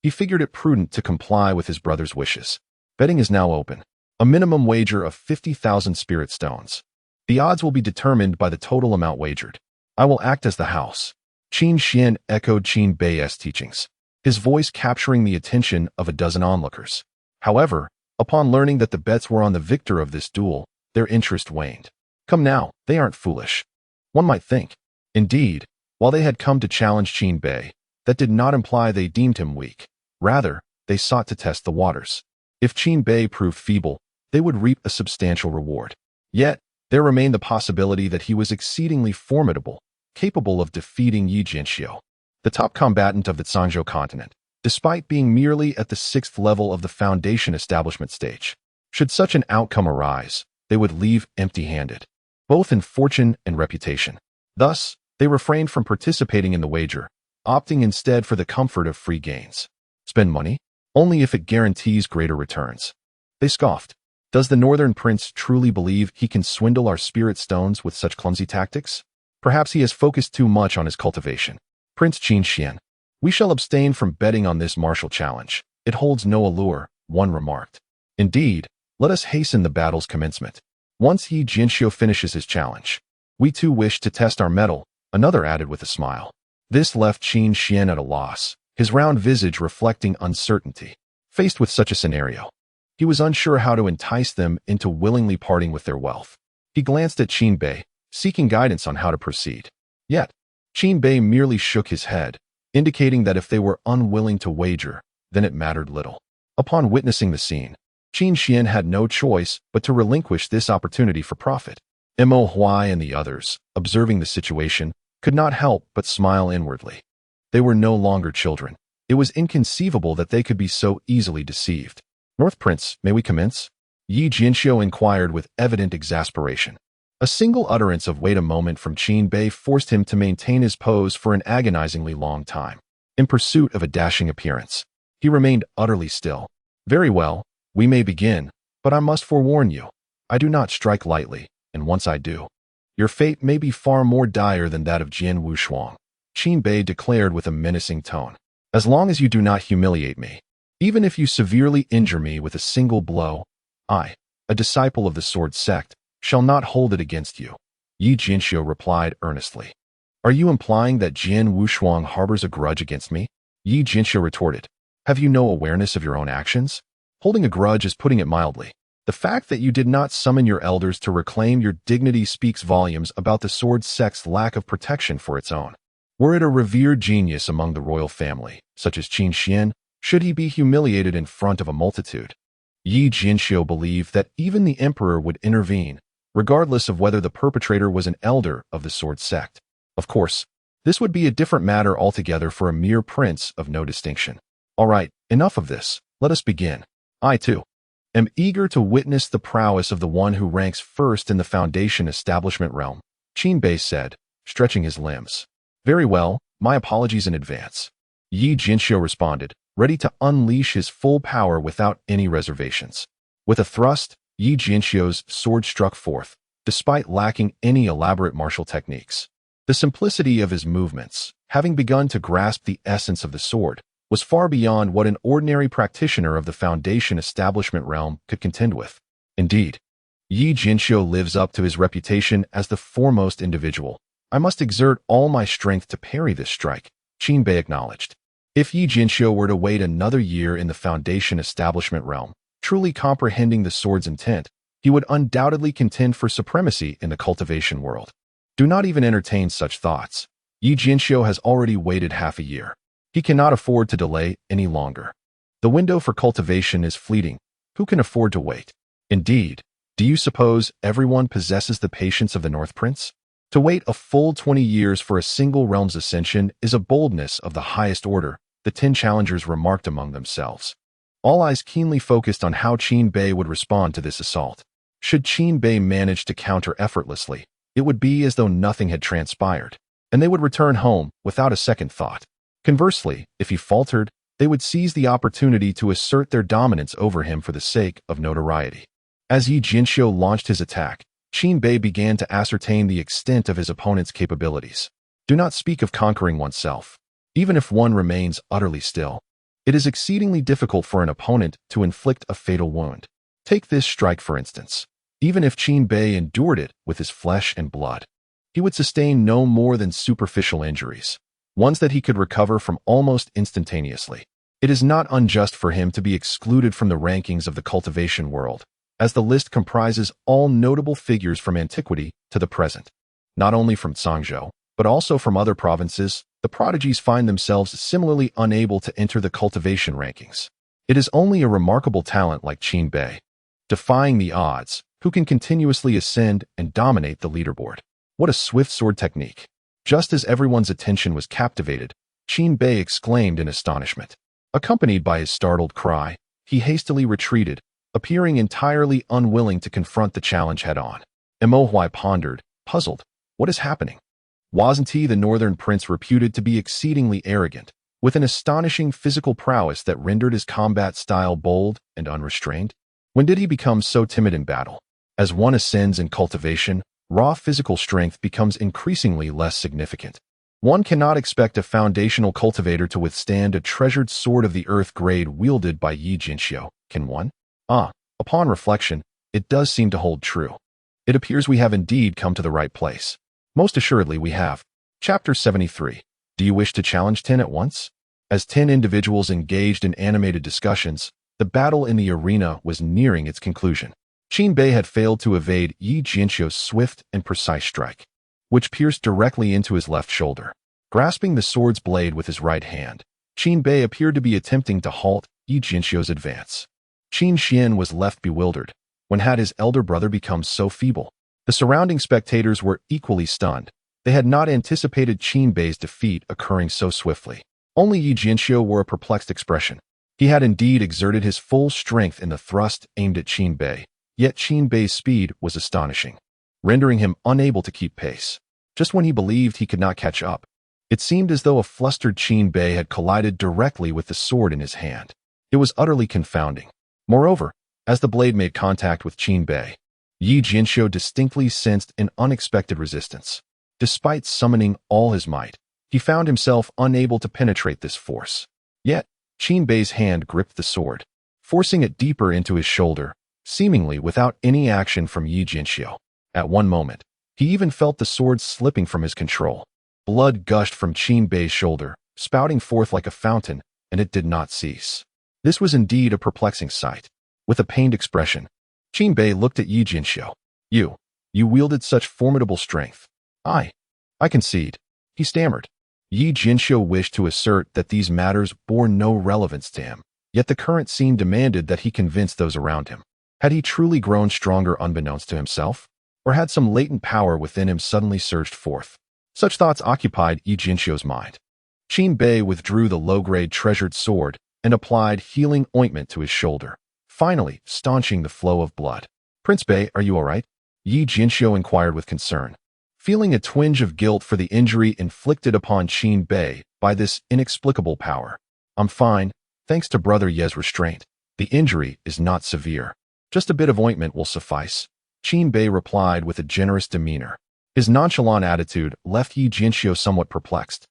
S1: he figured it prudent to comply with his brother's wishes. Betting is now open. A minimum wager of 50,000 spirit stones. The odds will be determined by the total amount wagered. "I will act as the house." Qin Xian echoed Qin Bei's teachings, his voice capturing the attention of a dozen onlookers. However, upon learning that the bets were on the victor of this duel, their interest waned. Come now, they aren't foolish, one might think. Indeed, while they had come to challenge Qin Bei, that did not imply they deemed him weak. Rather, they sought to test the waters. If Qin Bei proved feeble, they would reap a substantial reward. Yet, there remained the possibility that he was exceedingly formidable, capable of defeating Yi Jinxiu, the top combatant of the Zhangzhou continent, despite being merely at the 6th level of the Foundation establishment stage. Should such an outcome arise, they would leave empty-handed, both in fortune and reputation. Thus, they refrained from participating in the wager, opting instead for the comfort of free gains. Spend money? Only if it guarantees greater returns. They scoffed. Does the Northern Prince truly believe he can swindle our spirit stones with such clumsy tactics? Perhaps he has focused too much on his cultivation. Prince Qin Xian, we shall abstain from betting on this martial challenge. It holds no allure, one remarked. Indeed, let us hasten the battle's commencement. Once Yi Jinxiu finishes his challenge, we too wish to test our mettle, another added with a smile. This left Qin Xian at a loss, his round visage reflecting uncertainty. Faced with such a scenario, he was unsure how to entice them into willingly parting with their wealth. He glanced at Qin Bei, seeking guidance on how to proceed. Yet, Qin Bei merely shook his head, indicating that if they were unwilling to wager, then it mattered little. Upon witnessing the scene, Qin Xian had no choice but to relinquish this opportunity for profit. Mo Huai and the others, observing the situation, could not help but smile inwardly. They were no longer children. It was inconceivable that they could be so easily deceived. "North Prince, may we commence?" Yi Jinxiu inquired with evident exasperation. A single utterance of "wait a moment" from Qin Bei forced him to maintain his pose for an agonizingly long time. In pursuit of a dashing appearance, he remained utterly still. "Very well, we may begin, but I must forewarn you. I do not strike lightly, and once I do, your fate may be far more dire than that of Jian Wushuang," Qin Bei declared with a menacing tone. "As long as you do not humiliate me, even if you severely injure me with a single blow, I, a disciple of the Sword Sect, shall not hold it against you," Yi Jinxiu replied earnestly. "Are you implying that Jian Wushuang harbors a grudge against me?" Yi Jinxiu retorted. "Have you no awareness of your own actions? Holding a grudge is putting it mildly. The fact that you did not summon your elders to reclaim your dignity speaks volumes about the Sword Sect's lack of protection for its own. Were it a revered genius among the royal family, such as Qin Xian, should he be humiliated in front of a multitude?" Yi Jinxiu believed that even the emperor would intervene, regardless of whether the perpetrator was an elder of the sword sect. Of course, this would be a different matter altogether for a mere prince of no distinction. All right, enough of this. Let us begin. I, too, am eager to witness the prowess of the one who ranks first in the Foundation Establishment realm, Qinbei said, stretching his limbs. Very well, my apologies in advance. Yi Jinxiu responded, ready to unleash his full power without any reservations. With a thrust, Yi Jinxiu's sword struck forth, despite lacking any elaborate martial techniques. The simplicity of his movements, having begun to grasp the essence of the sword, was far beyond what an ordinary practitioner of the Foundation Establishment realm could contend with. Indeed, Yi Jinxiu lives up to his reputation as the foremost individual. I must exert all my strength to parry this strike, Qinbei acknowledged. If Yi Jinxiu were to wait another year in the Foundation Establishment realm, truly comprehending the sword's intent, he would undoubtedly contend for supremacy in the cultivation world. Do not even entertain such thoughts. Yi Jinxiu has already waited half a year. He cannot afford to delay any longer. The window for cultivation is fleeting. Who can afford to wait? Indeed, do you suppose everyone possesses the patience of the North Prince? To wait a full 20 years for a single realm's ascension is a boldness of the highest order, the 10 challengers remarked among themselves. All eyes keenly focused on how Qinbei would respond to this assault. Should Qinbei manage to counter effortlessly, it would be as though nothing had transpired, and they would return home without a second thought. Conversely, if he faltered, they would seize the opportunity to assert their dominance over him for the sake of notoriety. As Yi Jinxiu launched his attack, Qinbei began to ascertain the extent of his opponent's capabilities. Do not speak of conquering oneself. Even if one remains utterly still, it is exceedingly difficult for an opponent to inflict a fatal wound. Take this strike, for instance. Even if Qinbei endured it with his flesh and blood, he would sustain no more than superficial injuries, ones that he could recover from almost instantaneously. It is not unjust for him to be excluded from the rankings of the cultivation world, as the list comprises all notable figures from antiquity to the present. Not only from Zhangzhou, but also from other provinces, the prodigies find themselves similarly unable to enter the cultivation rankings. It is only a remarkable talent like Qinbei, defying the odds, who can continuously ascend and dominate the leaderboard. What a swift sword technique! Just as everyone's attention was captivated, Qinbei exclaimed in astonishment. Accompanied by his startled cry, he hastily retreated, appearing entirely unwilling to confront the challenge head-on. Emohuai pondered, puzzled. What is happening? Wasn't he the northern prince reputed to be exceedingly arrogant, with an astonishing physical prowess that rendered his combat style bold and unrestrained? When did he become so timid in battle? As one ascends in cultivation, raw physical strength becomes increasingly less significant. One cannot expect a foundational cultivator to withstand a treasured sword of the earth grade wielded by Yi Jinxiu, can one? Upon reflection, it does seem to hold true. It appears we have indeed come to the right place. Most assuredly we have. Chapter 73. Do you wish to challenge 10 at once? As 10 individuals engaged in animated discussions, the battle in the arena was nearing its conclusion. Qinbei had failed to evade Yi Jinxiu's swift and precise strike, which pierced directly into his left shoulder. Grasping the sword's blade with his right hand, Qinbei appeared to be attempting to halt Yi Jinxiu's advance. Qin Xian was left bewildered. When had his elder brother become so feeble? The surrounding spectators were equally stunned. They had not anticipated Qinbei's defeat occurring so swiftly. Only Yi Jinxiu wore a perplexed expression. He had indeed exerted his full strength in the thrust aimed at Qinbei, yet Qinbei's speed was astonishing, rendering him unable to keep pace. Just when he believed he could not catch up, it seemed as though a flustered Qinbei had collided directly with the sword in his hand. It was utterly confounding. Moreover, as the blade made contact with Qinbei, Yi Jinxiu distinctly sensed an unexpected resistance. Despite summoning all his might, he found himself unable to penetrate this force. Yet, Qinbei's hand gripped the sword, forcing it deeper into his shoulder, seemingly without any action from Yi Jinxiu. At one moment, he even felt the sword slipping from his control. Blood gushed from Qinbei's shoulder, spouting forth like a fountain, and it did not cease. This was indeed a perplexing sight. With a pained expression, Qinbei looked at Yi Jinxiu. You wielded such formidable strength. I concede, he stammered. Yi Jinxiu wished to assert that these matters bore no relevance to him, yet the current scene demanded that he convince those around him. Had he truly grown stronger unbeknownst to himself? or had some latent power within him suddenly surged forth. Such thoughts occupied Yi Jinxiu's mind. Qin Bei withdrew the low-grade treasured sword and applied healing ointment to his shoulder, finally staunching the flow of blood. "Prince Bei, are you all right?" Yi Jinxiu inquired with concern, feeling a twinge of guilt for the injury inflicted upon Qin Bei by this inexplicable power. "I'm fine, thanks to Brother Ye's restraint. The injury is not severe. Just a bit of ointment will suffice," Qin Bei replied with a generous demeanor. His nonchalant attitude left Yi Jinxiu somewhat perplexed.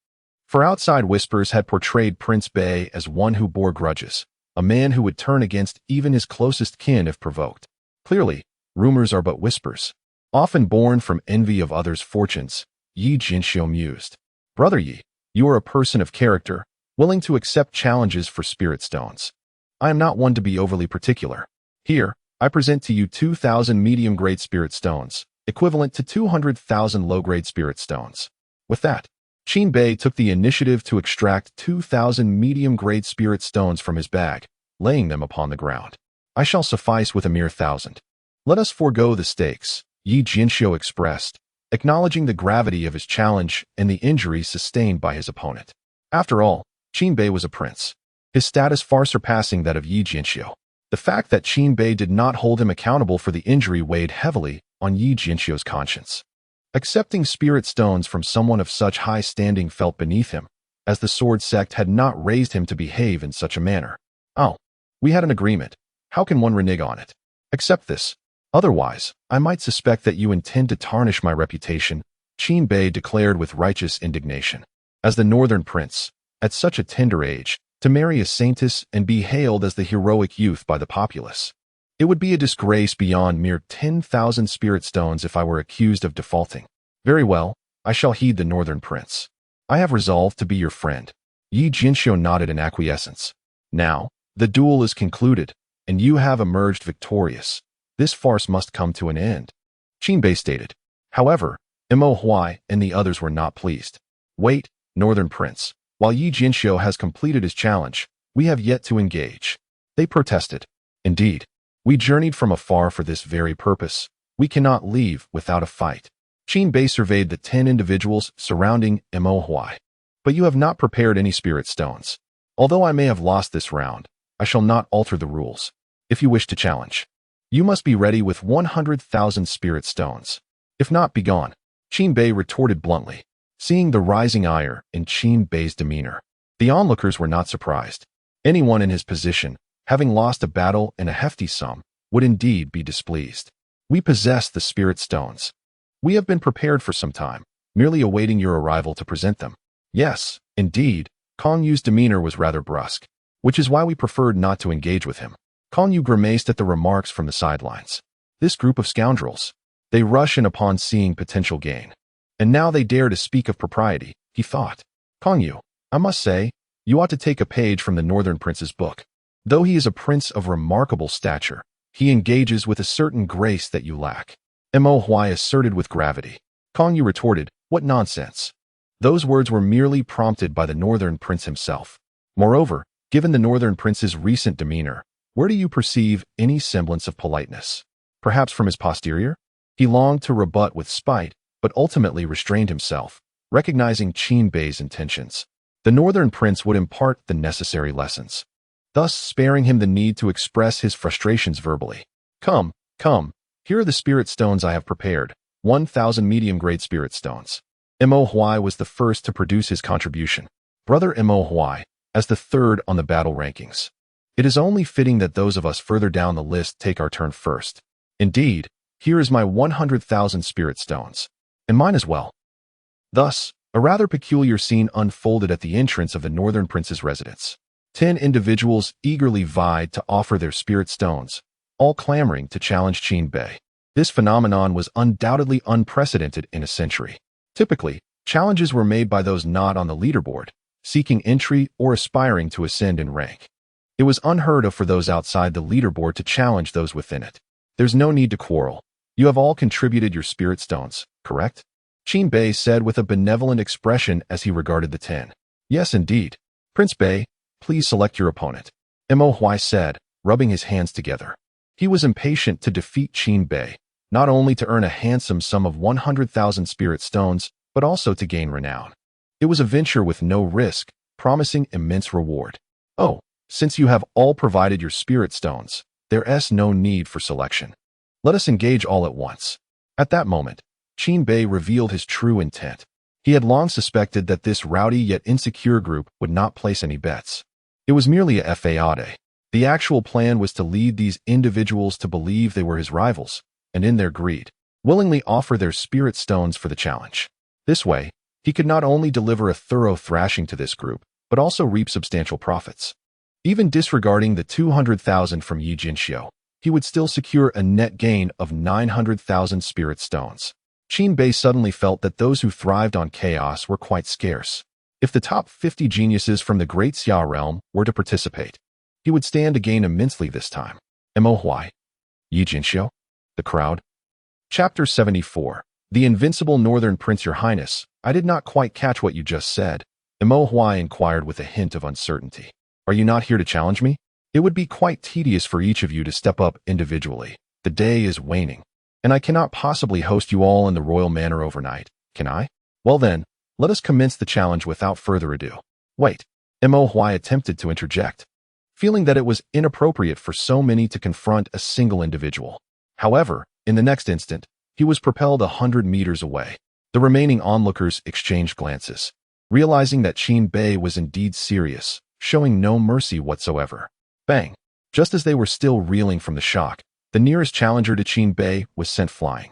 S1: For outside whispers had portrayed Prince Bei as one who bore grudges, a man who would turn against even his closest kin if provoked. Clearly, rumors are but whispers, often born from envy of others' fortunes, Yi Jinxiu mused. "Brother Yi, you are a person of character, willing to accept challenges for spirit stones. I am not one to be overly particular. Here, I present to you 2,000 medium-grade spirit stones, equivalent to 200,000 low-grade spirit stones." With that, Qin Bei took the initiative to extract 2,000 medium-grade spirit stones from his bag, laying them upon the ground. "I shall suffice with a mere 1,000. Let us forego the stakes," Yi Jinxiu expressed, acknowledging the gravity of his challenge and the injury sustained by his opponent. After all, Qin Bei was a prince, his status far surpassing that of Yi Jinxiu. The fact that Qin Bei did not hold him accountable for the injury weighed heavily on Yi Jinxiu's conscience. Accepting spirit stones from someone of such high standing felt beneath him, as the sword sect had not raised him to behave in such a manner. "Oh, we had an agreement. How can one renege on it? Accept this. Otherwise, I might suspect that you intend to tarnish my reputation," Qin Bei declared with righteous indignation. As the northern prince, at such a tender age, to marry a saintess and be hailed as the heroic youth by the populace. It would be a disgrace beyond mere 10,000 spirit stones if I were accused of defaulting. "Very well, I shall heed the northern prince. I have resolved to be your friend." Yi Jinxiu nodded in acquiescence. "Now, the duel is concluded, and you have emerged victorious. This farce must come to an end," Qin Bei stated. However, Mo Huai and the others were not pleased. "Wait, northern prince. While Yi Jinxiu has completed his challenge, we have yet to engage," they protested. "Indeed, we journeyed from afar for this very purpose. We cannot leave without a fight." Qin Bei surveyed the 10 individuals surrounding Mo Huai. "But you have not prepared any spirit stones. Although I may have lost this round, I shall not alter the rules. If you wish to challenge, you must be ready with 100,000 spirit stones. If not, be gone," Qin Bei retorted bluntly. Seeing the rising ire in Qin Bei's demeanor, the onlookers were not surprised. Anyone in his position, having lost a battle and a hefty sum, would indeed be displeased. "We possess the spirit stones. We have been prepared for some time, merely awaiting your arrival to present them." "Yes, indeed," Kong Yu's demeanor was rather brusque, which is why we preferred not to engage with him. Kong Yu grimaced at the remarks from the sidelines. This group of scoundrels. They rush in upon seeing potential gain. And now they dare to speak of propriety, he thought. "Kong Yu, I must say, you ought to take a page from the Northern Prince's book. Though he is a prince of remarkable stature, he engages with a certain grace that you lack," Mo Huai asserted with gravity. Kong Yu retorted, "What nonsense." Those words were merely prompted by the Northern Prince himself. Moreover, given the Northern Prince's recent demeanor, where do you perceive any semblance of politeness? Perhaps from his posterior? He longed to rebut with spite, but ultimately restrained himself, recognizing Qin Bei's intentions. The Northern Prince would impart the necessary lessons, thus sparing him the need to express his frustrations verbally. Come, here are the spirit stones I have prepared, 1,000 medium-grade spirit stones." Mo Huai was the first to produce his contribution. Brother Mo Huai, as the third on the battle rankings. It is only fitting that those of us further down the list take our turn first. Indeed, here is my 100,000 spirit stones. And mine as well. Thus, a rather peculiar scene unfolded at the entrance of the Northern Prince's residence. 10 individuals eagerly vied to offer their spirit stones, all clamoring to challenge Qin Bei. This phenomenon was undoubtedly unprecedented in a century. Typically, challenges were made by those not on the leaderboard, seeking entry or aspiring to ascend in rank. It was unheard of for those outside the leaderboard to challenge those within it. "There's no need to quarrel. You have all contributed your spirit stones, correct?" Qin Bei said with a benevolent expression as he regarded the 10. "Yes, indeed. Prince Bei, please select your opponent," Mo Huai said, rubbing his hands together. He was impatient to defeat Qin Bei, not only to earn a handsome sum of 100,000 spirit stones, but also to gain renown. It was a venture with no risk, promising immense reward. Oh, since you have all provided your spirit stones, there's no need for selection. Let us engage all at once. At that moment, Qin Bei revealed his true intent. He had long suspected that this rowdy yet insecure group would not place any bets. It was merely a fade. The actual plan was to lead these individuals to believe they were his rivals, and in their greed, willingly offer their spirit stones for the challenge. This way, he could not only deliver a thorough thrashing to this group, but also reap substantial profits. Even disregarding the 200,000 from Yi Jinxiu, he would still secure a net gain of 900,000 spirit stones. Qin Bei suddenly felt that those who thrived on chaos were quite scarce. If the top 50 geniuses from the Great Xia realm were to participate, he would stand to gain immensely this time. Mo Huai, Yi Jinxiu, the crowd. Chapter 74. The Invincible Northern Prince. Your Highness, I did not quite catch what you just said. Mo Huai inquired with a hint of uncertainty. Are you not here to challenge me? It would be quite tedious for each of you to step up individually. The day is waning, and I cannot possibly host you all in the royal manor overnight, can I? Well then, let us commence the challenge without further ado. Wait, Mo Huai attempted to interject, feeling that it was inappropriate for so many to confront a single individual. However, in the next instant, he was propelled 100 meters away. The remaining onlookers exchanged glances, realizing that Qin Bei was indeed serious, showing no mercy whatsoever. Bang! Just as they were still reeling from the shock, the nearest challenger to Qin Bei was sent flying.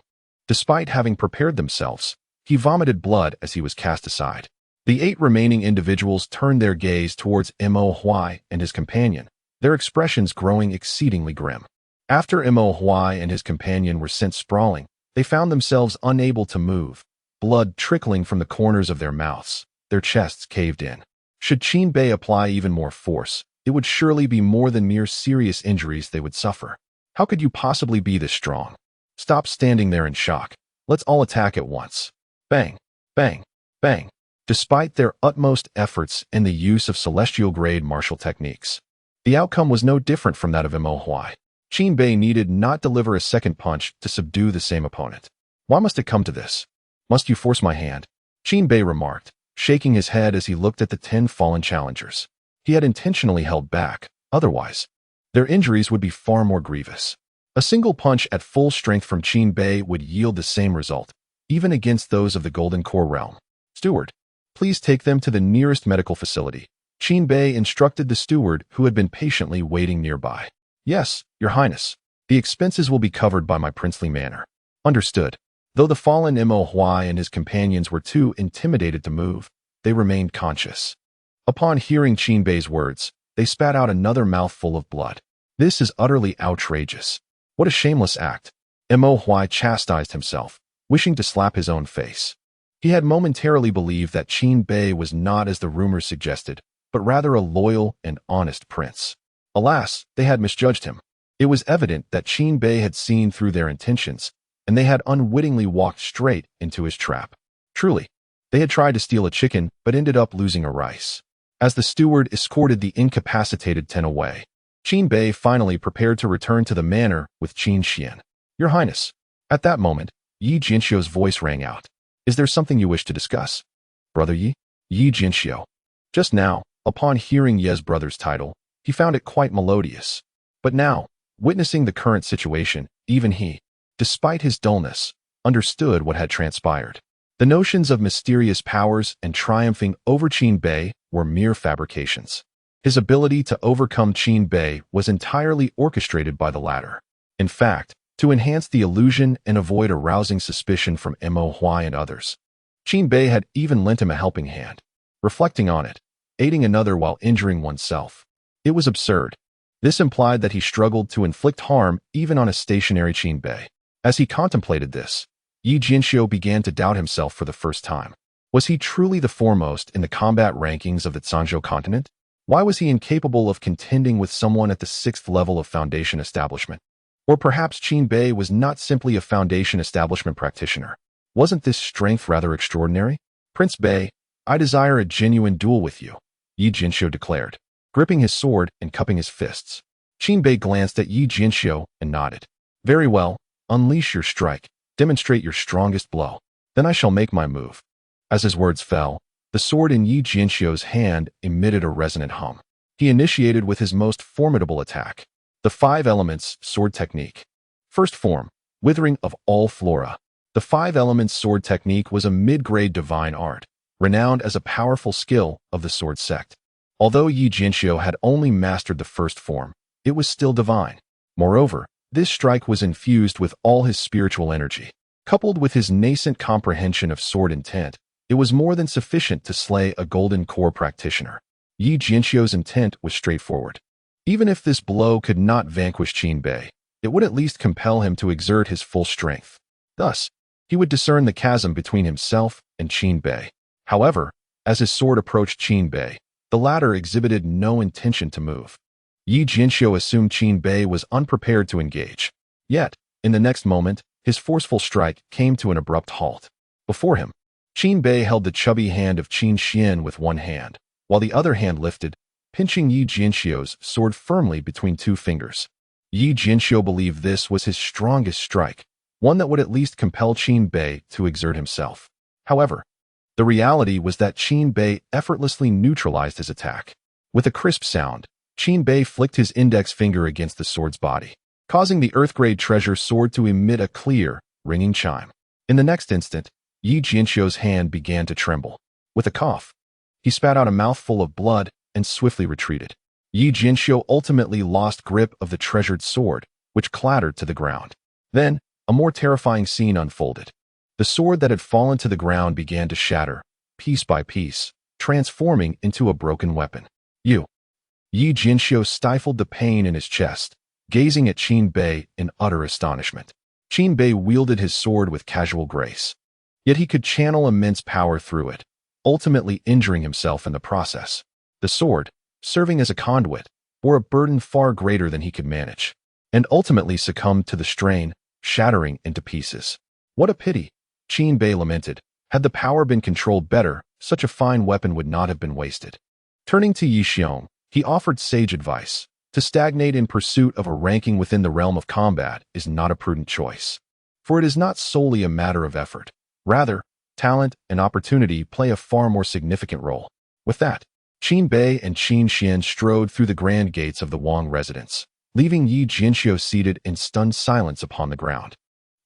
S1: Despite having prepared themselves, he vomited blood as he was cast aside. The 8 remaining individuals turned their gaze towards Mo Huai and his companion, their expressions growing exceedingly grim. After Mo Huai and his companion were sent sprawling, they found themselves unable to move, blood trickling from the corners of their mouths, their chests caved in. Should Qin Bei apply even more force, it would surely be more than mere serious injuries they would suffer. How could you possibly be this strong? Stop standing there in shock. Let's all attack at once. Bang, bang, bang. Despite their utmost efforts and the use of celestial-grade martial techniques, the outcome was no different from that of Mo Huai. Qin Bei needed not deliver a second punch to subdue the same opponent. Why must it come to this? Must you force my hand? Qin Bei remarked, shaking his head as he looked at the 10 fallen challengers. He had intentionally held back, otherwise, their injuries would be far more grievous. A single punch at full strength from Qin Bei would yield the same result, even against those of the Golden Core realm. Steward, please take them to the nearest medical facility. Qin Bei instructed the steward who had been patiently waiting nearby. Yes, Your Highness. The expenses will be covered by my princely manor. Understood. Though the fallen Mo Huai and his companions were too intimidated to move, they remained conscious. Upon hearing Qin Bei's words, they spat out another mouthful of blood. This is utterly outrageous. What a shameless act. Mo Huai chastised himself, wishing to slap his own face. He had momentarily believed that Qin Bei was not as the rumors suggested, but rather a loyal and honest prince. Alas, they had misjudged him. It was evident that Qin Bei had seen through their intentions, and they had unwittingly walked straight into his trap. Truly, they had tried to steal a chicken, but ended up losing a rice. As the steward escorted the incapacitated 10 away, Qin Bei finally prepared to return to the manor with Qin Xian. Your Highness. At that moment, Yi Jinxiu's voice rang out. Is there something you wish to discuss? Brother Yi? Yi Jinxiu. Just now, upon hearing Ye's brother's title, he found it quite melodious. But now, witnessing the current situation, even he, despite his dullness, understood what had transpired. The notions of mysterious powers and triumphing over Qin Bei were mere fabrications. His ability to overcome Qin Bei was entirely orchestrated by the latter. In fact, to enhance the illusion and avoid arousing suspicion from Mo Huai and others, Qin Bei had even lent him a helping hand. Reflecting on it, aiding another while injuring oneself. It was absurd. This implied that he struggled to inflict harm even on a stationary Qin Bei. As he contemplated this, Yi Jinxiu began to doubt himself for the first time. Was he truly the foremost in the combat rankings of the Zhangzhou continent? Why was he incapable of contending with someone at the 6th level of Foundation establishment? Or perhaps Qin Bei was not simply a Foundation establishment practitioner. Wasn't this strength rather extraordinary? Prince Bei, I desire a genuine duel with you, Yi Jinxiu declared, gripping his sword and cupping his fists. Qin Bei glanced at Yi Jinxiu and nodded. Very well, unleash your strike, demonstrate your strongest blow. Then I shall make my move." As his words fell, the sword in Yi Jianxiu's hand emitted a resonant hum. He initiated with his most formidable attack, the 5 Elements Sword Technique. First form, Withering of all Flora. The 5 Elements Sword Technique was a mid-grade divine art, renowned as a powerful skill of the sword sect. Although Yi Jianxiu had only mastered the first form, it was still divine. Moreover, this strike was infused with all his spiritual energy. Coupled with his nascent comprehension of sword intent, it was more than sufficient to slay a golden core practitioner. Yi Jianxiu's intent was straightforward. Even if this blow could not vanquish Qin Bei, it would at least compel him to exert his full strength. Thus, he would discern the chasm between himself and Qin Bei. However, as his sword approached Qin Bei, the latter exhibited no intention to move. Yi Jianxiu assumed Qin Bei was unprepared to engage. Yet, in the next moment, his forceful strike came to an abrupt halt. Before him, Qin Bei held the chubby hand of Qin Xian with one hand, while the other hand lifted, pinching Yi Jianxiu's sword firmly between 2 fingers. Yi Jianxiu believed this was his strongest strike, one that would at least compel Qin Bei to exert himself. However, the reality was that Qin Bei effortlessly neutralized his attack. With a crisp sound, Qin Bei flicked his index finger against the sword's body, causing the Earth-grade treasure sword to emit a clear, ringing chime. In the next instant, Yi Jianxiu's hand began to tremble. With a cough, he spat out a mouthful of blood and swiftly retreated. Yi Jianxiu ultimately lost grip of the treasured sword, which clattered to the ground. Then, a more terrifying scene unfolded. The sword that had fallen to the ground began to shatter, piece by piece, transforming into a broken weapon. Yi Jianxiu stifled the pain in his chest, gazing at Qin Bei in utter astonishment. Qin Bei wielded his sword with casual grace, yet he could channel immense power through it, ultimately injuring himself in the process. The sword, serving as a conduit, bore a burden far greater than he could manage, and ultimately succumbed to the strain, shattering into pieces. What a pity, Qin Bei lamented. Had the power been controlled better, such a fine weapon would not have been wasted. Turning to Yi Xiong, he offered sage advice. To stagnate in pursuit of a ranking within the realm of combat is not a prudent choice, for it is not solely a matter of effort. Rather, talent and opportunity play a far more significant role. With that, Qin Bei and Qin Xian strode through the grand gates of the Wang residence, leaving Yi Jianxiu seated in stunned silence upon the ground,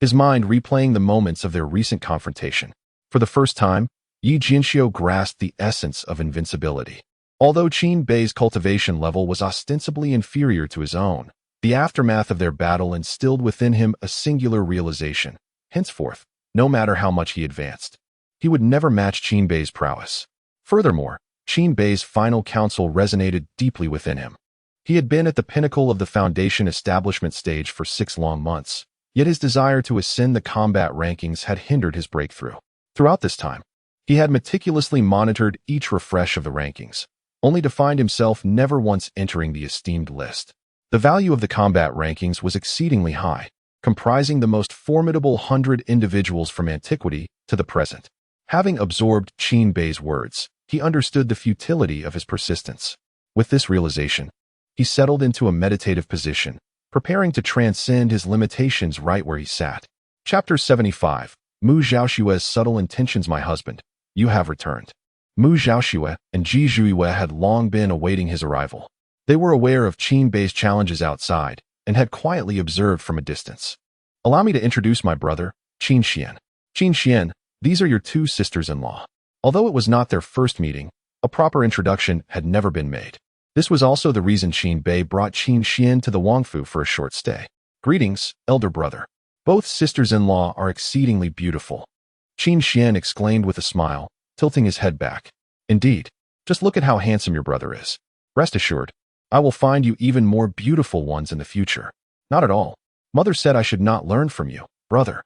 S1: his mind replaying the moments of their recent confrontation. For the first time, Yi Jianxiu grasped the essence of invincibility. Although Qin Bei's cultivation level was ostensibly inferior to his own, the aftermath of their battle instilled within him a singular realization. Henceforth, no matter how much he advanced, he would never match Qin Bei's prowess. Furthermore, Qin Bei's final counsel resonated deeply within him. He had been at the pinnacle of the foundation establishment stage for 6 long months, yet his desire to ascend the combat rankings had hindered his breakthrough. Throughout this time, he had meticulously monitored each refresh of the rankings, only to find himself never once entering the esteemed list. The value of the combat rankings was exceedingly high, comprising the most formidable 100 individuals from antiquity to the present. Having absorbed Qin Bei's words, he understood the futility of his persistence. With this realization, he settled into a meditative position, preparing to transcend his limitations right where he sat. Chapter 75. Mu Zhaoxue's Subtle Intentions. My husband, you have returned. Mu Zhaoxue and Ji Zhuiyue had long been awaiting his arrival. They were aware of Qin Bei's challenges outside and had quietly observed from a distance. Allow me to introduce my brother, Qin Xian. Qin Xian, these are your 2 sisters-in-law. Although it was not their first meeting, a proper introduction had never been made. This was also the reason Qin Bei brought Qin Xian to the Wangfu for a short stay. Greetings, elder brother. Both sisters-in-law are exceedingly beautiful. Qin Xian exclaimed with a smile, tilting his head back. Indeed, just look at how handsome your brother is. Rest assured, I will find you even more beautiful ones in the future. Not at all. Mother said I should not learn from you, brother.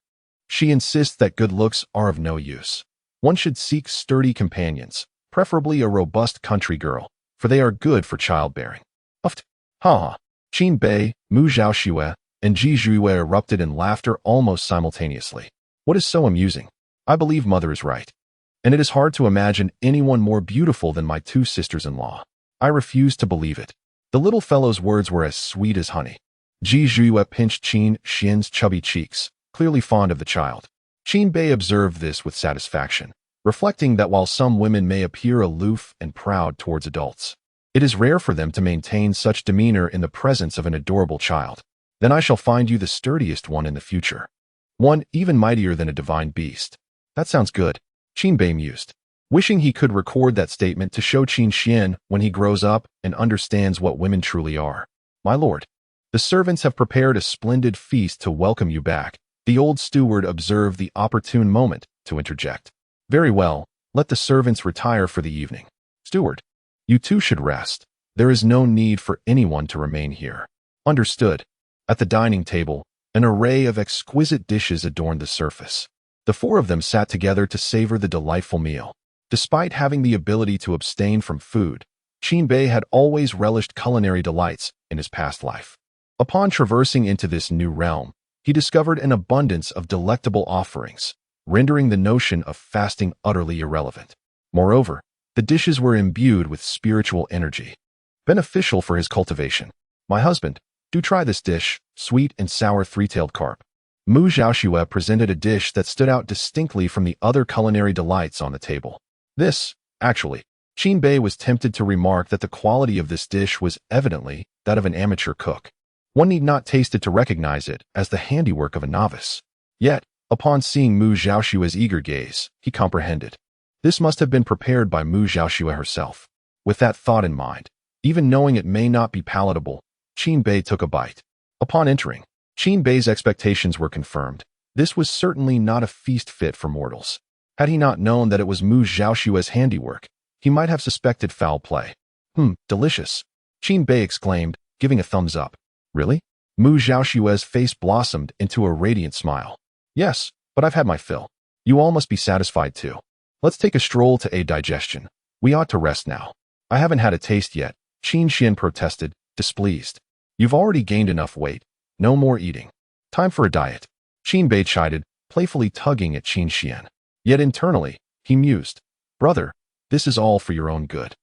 S1: She insists that good looks are of no use. One should seek sturdy companions, preferably a robust country girl, for they are good for childbearing. Uft. Ha. Qin Bei, Mu Zhaoxue, and Ji Zhuiyue erupted in laughter almost simultaneously. What is so amusing? I believe mother is right. And it is hard to imagine anyone more beautiful than my 2 sisters-in-law. I refuse to believe it. The little fellow's words were as sweet as honey. Ji Zhuye pinched Qin Xian's chubby cheeks, clearly fond of the child. Qin Bei observed this with satisfaction, reflecting that while some women may appear aloof and proud towards adults, it is rare for them to maintain such demeanor in the presence of an adorable child. Then I shall find you the sturdiest one in the future. One even mightier than a divine beast. That sounds good, Qin Bei mused, wishing he could record that statement to show Qin Xian when he grows up and understands what women truly are. My lord, the servants have prepared a splendid feast to welcome you back. The old steward observed the opportune moment to interject. Very well, let the servants retire for the evening. Steward, you too should rest. There is no need for anyone to remain here. Understood. At the dining table, an array of exquisite dishes adorned the surface. The four of them sat together to savor the delightful meal. Despite having the ability to abstain from food, Qin Bei had always relished culinary delights in his past life. Upon traversing into this new realm, he discovered an abundance of delectable offerings, rendering the notion of fasting utterly irrelevant. Moreover, the dishes were imbued with spiritual energy, beneficial for his cultivation. My husband, do try this dish, sweet and sour three-tailed carp. Mu Xiaoxue presented a dish that stood out distinctly from the other culinary delights on the table. This, actually, Qin Bei was tempted to remark that the quality of this dish was evidently that of an amateur cook. One need not taste it to recognize it as the handiwork of a novice. Yet, upon seeing Mu Xiaoxue's eager gaze, he comprehended. This must have been prepared by Mu Xiaoxue herself. With that thought in mind, even knowing it may not be palatable, Qin Bei took a bite. Upon entering, Qin Bei's expectations were confirmed. This was certainly not a feast fit for mortals. Had he not known that it was Mu Xiaoxue's handiwork, he might have suspected foul play. Delicious, Qin Bei exclaimed, giving a thumbs up. Really? Mu Xiaoxue's face blossomed into a radiant smile. Yes, but I've had my fill. You all must be satisfied too. Let's take a stroll to aid digestion. We ought to rest now. I haven't had a taste yet, Qin Xian protested, displeased. You've already gained enough weight. No more eating. Time for a diet. Qin Bei chided, playfully tugging at Qin Xian. Yet internally, he mused. Brother, this is all for your own good.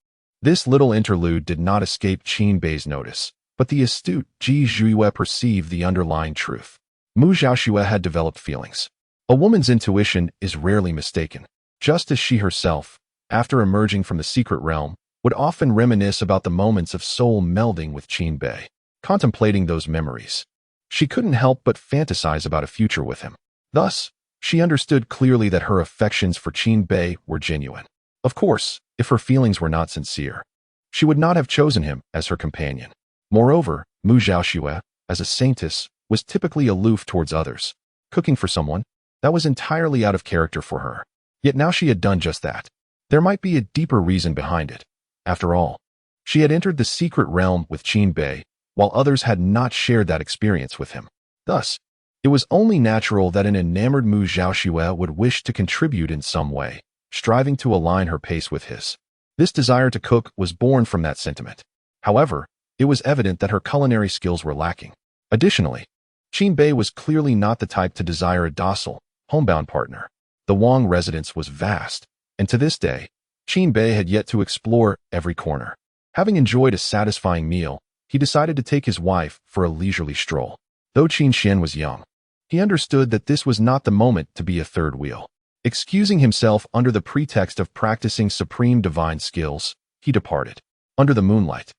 S1: This little interlude did not escape Qin Bei's notice, but the astute Ji Zhuye perceived the underlying truth. Mu Xiaoxue had developed feelings. A woman's intuition is rarely mistaken, just as she herself, after emerging from the secret realm, would often reminisce about the moments of soul melding with Qin Bei. Contemplating those memories, she couldn't help but fantasize about a future with him. Thus, she understood clearly that her affections for Qin Bei were genuine. Of course, if her feelings were not sincere, she would not have chosen him as her companion. Moreover, Mu Xiaoxue, as a saintess, was typically aloof towards others. Cooking for someone, that was entirely out of character for her. Yet now she had done just that. There might be a deeper reason behind it. After all, she had entered the secret realm with Qin Bei, while others had not shared that experience with him. Thus, it was only natural that an enamored Mu Xiaoxue would wish to contribute in some way, striving to align her pace with his. This desire to cook was born from that sentiment. However, it was evident that her culinary skills were lacking. Additionally, Qin Bei was clearly not the type to desire a docile, homebound partner. The Wang residence was vast, and to this day, Qin Bei had yet to explore every corner. Having enjoyed a satisfying meal, he decided to take his wife for a leisurely stroll. Though Qin Xian was young, he understood that this was not the moment to be a third wheel. Excusing himself under the pretext of practicing supreme divine skills, he departed. Under the moonlight,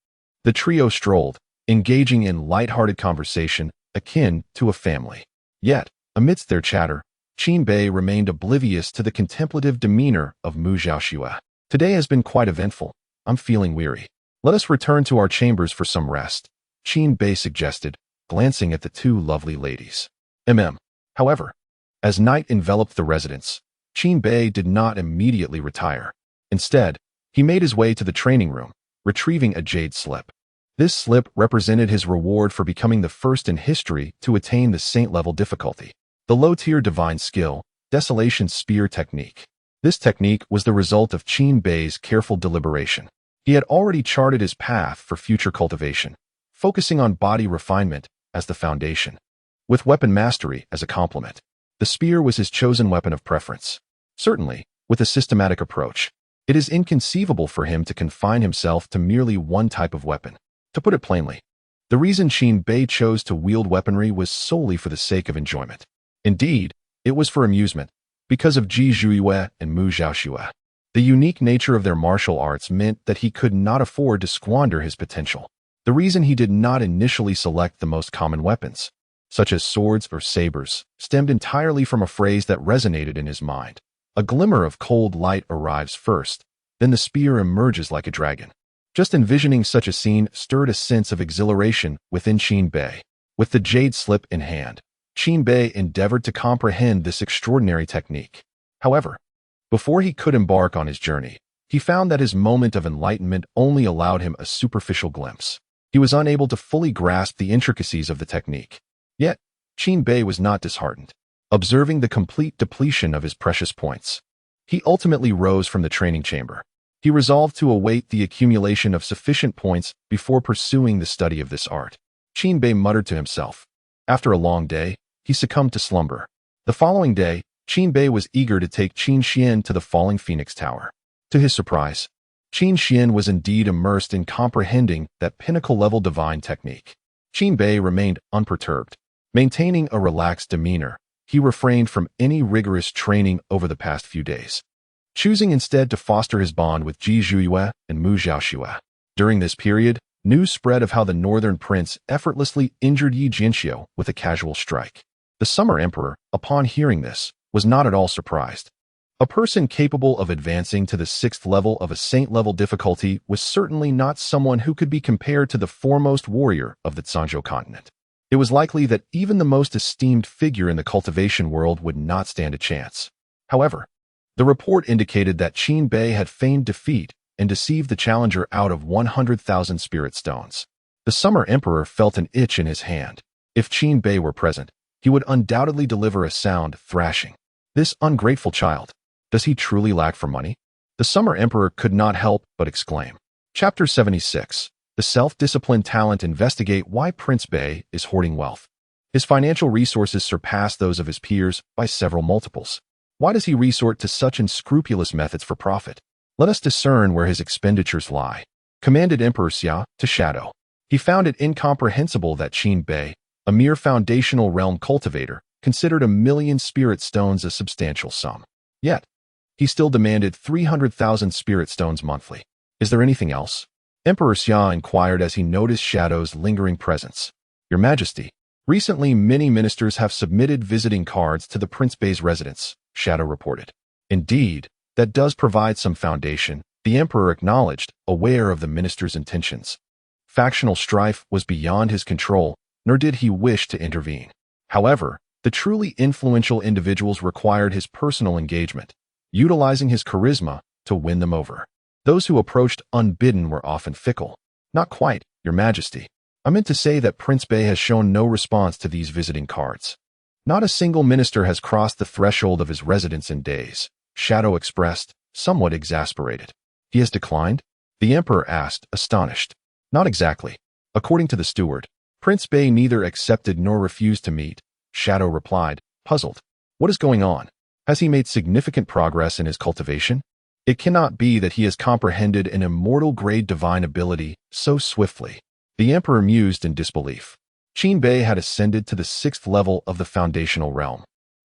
S1: the trio strolled, engaging in light-hearted conversation akin to a family. Yet, amidst their chatter, Qin Bei remained oblivious to the contemplative demeanor of Mu Xiaoxue. Today has been quite eventful. I'm feeling weary. Let us return to our chambers for some rest, Qin Bei suggested, glancing at the two lovely ladies. However, as night enveloped the residence, Qin Bei did not immediately retire. Instead, he made his way to the training room, retrieving a jade slip. This slip represented his reward for becoming the first in history to attain the saint-level difficulty. The low-tier divine skill, Desolation Spear Technique. This technique was the result of Qin Bei's careful deliberation. He had already charted his path for future cultivation, focusing on body refinement as the foundation, with weapon mastery as a complement. The spear was his chosen weapon of preference. Certainly, with a systematic approach, it is inconceivable for him to confine himself to merely one type of weapon. To put it plainly, The reason Qin Bei chose to wield weaponry was solely for the sake of enjoyment. Indeed, it was for amusement, because of Ji Zhuiyue and Mu Xiaoxue. The unique nature of their martial arts meant that he could not afford to squander his potential. The reason he did not initially select the most common weapons, such as swords or sabers, stemmed entirely from a phrase that resonated in his mind. A glimmer of cold light arrives first, then the spear emerges like a dragon. Just envisioning such a scene stirred a sense of exhilaration within Qin Bei. With the jade slip in hand, Qin Bei endeavored to comprehend this extraordinary technique. However, before he could embark on his journey, he found that his moment of enlightenment only allowed him a superficial glimpse. He was unable to fully grasp the intricacies of the technique. Yet, Qin Bei was not disheartened. Observing the complete depletion of his precious points, he ultimately rose from the training chamber. He resolved to await the accumulation of sufficient points before pursuing the study of this art. Qin Bei muttered to himself. After a long day, he succumbed to slumber. The following day, Qin Bei was eager to take Qin Xian to the falling Phoenix Tower. To his surprise, Qin Xian was indeed immersed in comprehending that pinnacle-level divine technique. Qin Bei remained unperturbed. Maintaining a relaxed demeanor, he refrained from any rigorous training over the past few days, choosing instead to foster his bond with Ji Zhuiyue and Mu Xiaoxue. During this period, news spread of how the northern prince effortlessly injured Yi Jianxiu with a casual strike. The Summer Emperor, upon hearing this, was not at all surprised. A person capable of advancing to the 6th level of a saint-level difficulty was certainly not someone who could be compared to the foremost warrior of the Zhangzhou continent. It was likely that even the most esteemed figure in the cultivation world would not stand a chance. However, the report indicated that Qin Bei had feigned defeat and deceived the challenger out of 100,000 spirit stones. The Summer Emperor felt an itch in his hand. If Qin Bei were present, he would undoubtedly deliver a sound thrashing. This ungrateful child, does he truly lack for money? The Summer Emperor could not help but exclaim. Chapter 76. The self-disciplined talent investigate why Prince Bei is hoarding wealth. His financial resources surpass those of his peers by several multiples. Why does he resort to such unscrupulous methods for profit? Let us discern where his expenditures lie. Commanded Emperor Xia to Shadow. He found it incomprehensible that Qin Bei, a mere foundational realm cultivator, considered 1,000,000 spirit stones a substantial sum. Yet, he still demanded 300,000 spirit stones monthly. Is there anything else? Emperor Xia inquired as he noticed Shadow's lingering presence. Your Majesty, recently many ministers have submitted visiting cards to the Prince Bei's residence, Shadow reported. Indeed, that does provide some foundation, the Emperor acknowledged, aware of the minister's intentions. Factional strife was beyond his control, nor did he wish to intervene. However, the truly influential individuals required his personal engagement, utilizing his charisma to win them over. Those who approached unbidden were often fickle. Not quite, Your Majesty. I meant to say that Prince Bei has shown no response to these visiting cards. Not a single minister has crossed the threshold of his residence in days, Shadow expressed, somewhat exasperated. He has declined? The Emperor asked, astonished. Not exactly. According to the steward, Prince Bei neither accepted nor refused to meet, Shadow replied, puzzled. What is going on? Has he made significant progress in his cultivation? It cannot be that he has comprehended an immortal-grade divine ability so swiftly. The Emperor mused in disbelief. Qin Bei had ascended to the 6th level of the foundational realm,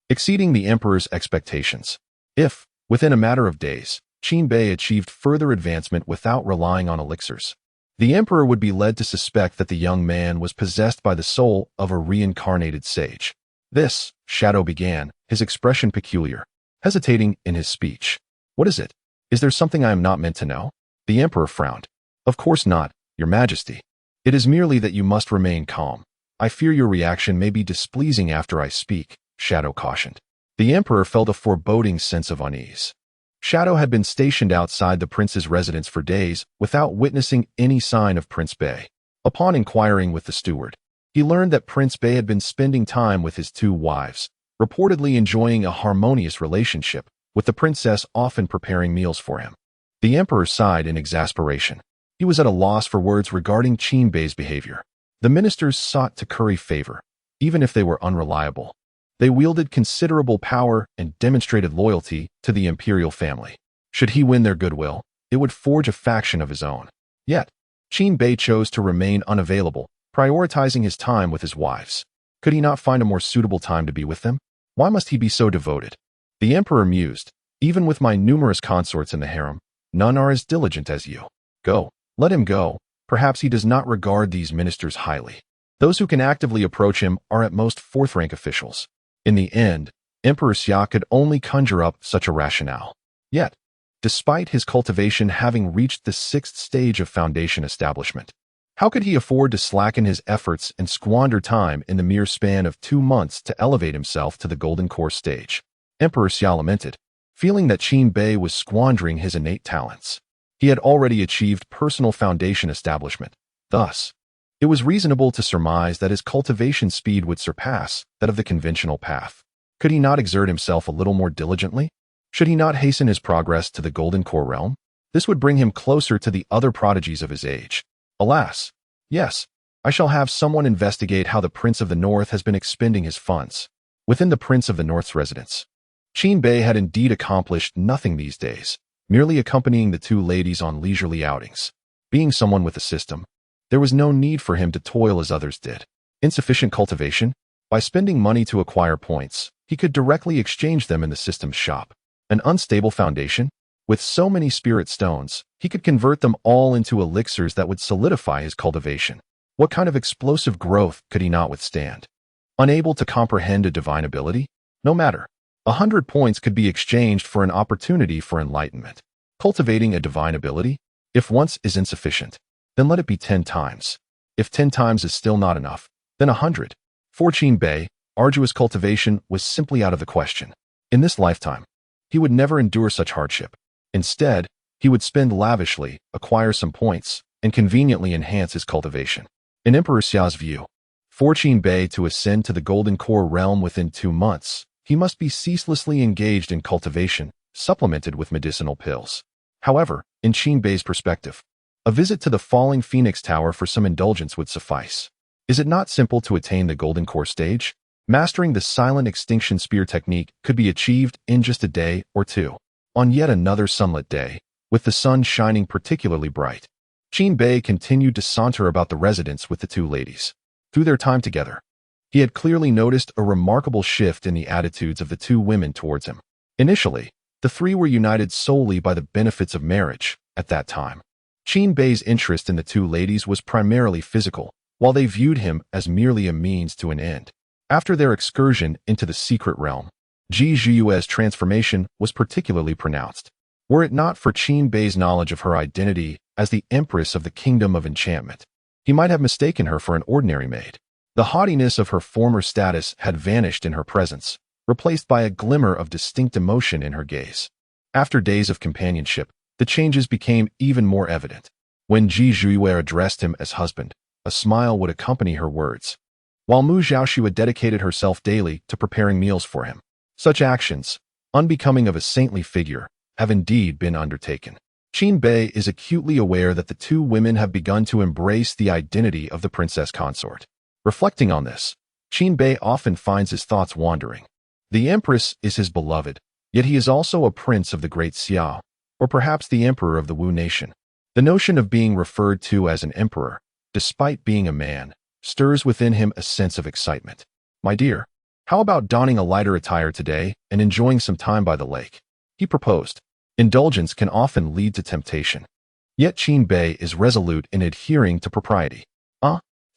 S1: exceeding the Emperor's expectations. If, within a matter of days, Qin Bei achieved further advancement without relying on elixirs, the Emperor would be led to suspect that the young man was possessed by the soul of a reincarnated sage. This, Shadow began, his expression peculiar, hesitating in his speech. What is it? Is there something I am not meant to know? The Emperor frowned. Of course not, Your Majesty. It is merely that you must remain calm. I fear your reaction may be displeasing after I speak, Shadow cautioned. The Emperor felt a foreboding sense of unease. Shadow had been stationed outside the prince's residence for days without witnessing any sign of Prince Bei. Upon inquiring with the steward, he learned that Prince Bei had been spending time with his 2 wives, reportedly enjoying a harmonious relationship, with the princess often preparing meals for him. The Emperor sighed in exasperation. He was at a loss for words regarding Qin Bei's behavior. The ministers sought to curry favor, even if they were unreliable. They wielded considerable power and demonstrated loyalty to the imperial family. Should he win their goodwill, it would forge a faction of his own. Yet, Qin Bei chose to remain unavailable, prioritizing his time with his wives. Could he not find a more suitable time to be with them? Why must he be so devoted? The emperor mused. Even with my numerous consorts in the harem, none are as diligent as you. Go. Let him go. Perhaps he does not regard these ministers highly. Those who can actively approach him are at most fourth-rank officials. In the end, Emperor Xia could only conjure up such a rationale. Yet, despite his cultivation having reached the 6th stage of foundation establishment, how could he afford to slacken his efforts and squander time in the mere span of 2 months to elevate himself to the golden core stage? Emperor Xia lamented, feeling that Qin Bei was squandering his innate talents. He had already achieved personal foundation establishment. Thus, it was reasonable to surmise that his cultivation speed would surpass that of the conventional path. Could he not exert himself a little more diligently? Should he not hasten his progress to the golden core realm? This would bring him closer to the other prodigies of his age. Alas, yes, I shall have someone investigate how the Prince of the North has been expending his funds. Within the Prince of the North's residence, Qin Bei had indeed accomplished nothing these days, merely accompanying the 2 ladies on leisurely outings. Being someone with a system, there was no need for him to toil as others did. Insufficient cultivation? By spending money to acquire points, he could directly exchange them in the system's shop. An unstable foundation? With so many spirit stones, he could convert them all into elixirs that would solidify his cultivation. What kind of explosive growth could he not withstand? Unable to comprehend a divine ability? No matter. 100 points could be exchanged for an opportunity for enlightenment. Cultivating a divine ability? If once is insufficient, then let it be 10 times. If 10 times is still not enough, then 100. For Qin Bei, arduous cultivation was simply out of the question. In this lifetime, he would never endure such hardship. Instead, he would spend lavishly, acquire some points, and conveniently enhance his cultivation. In Emperor Xia's view, for Qin Bei to ascend to the golden core realm within 2 months, he must be ceaselessly engaged in cultivation, supplemented with medicinal pills. However, in Qin Bei's perspective, a visit to the falling Phoenix Tower for some indulgence would suffice. Is it not simple to attain the golden core stage? Mastering the silent extinction spear technique could be achieved in just a day or 2. On yet another sunlit day, with the sun shining particularly bright, Qin Bei continued to saunter about the residence with the 2 ladies. Through their time together, he had clearly noticed a remarkable shift in the attitudes of the 2 women towards him. Initially, the 3 were united solely by the benefits of marriage. At that time, Qin Bei's interest in the 2 ladies was primarily physical, while they viewed him as merely a means to an end. After their excursion into the secret realm, Ji Zhiyue's transformation was particularly pronounced. Were it not for Qin Bei's knowledge of her identity as the Empress of the Kingdom of Enchantment, he might have mistaken her for an ordinary maid. The haughtiness of her former status had vanished in her presence, replaced by a glimmer of distinct emotion in her gaze. After days of companionship, the changes became even more evident. When Ji Zhiyue addressed him as husband, a smile would accompany her words, while Mu Zhaoxue dedicated herself daily to preparing meals for him. Such actions, unbecoming of a saintly figure, have indeed been undertaken. Qin Bei is acutely aware that the 2 women have begun to embrace the identity of the princess consort. Reflecting on this, Qin Bei often finds his thoughts wandering. The Empress is his beloved, yet he is also a prince of the great Xiao, or perhaps the emperor of the Wu nation. The notion of being referred to as an emperor, despite being a man, stirs within him a sense of excitement. My dear, how about donning a lighter attire today and enjoying some time by the lake? He proposed. Indulgence can often lead to temptation. Yet Qin Bei is resolute in adhering to propriety.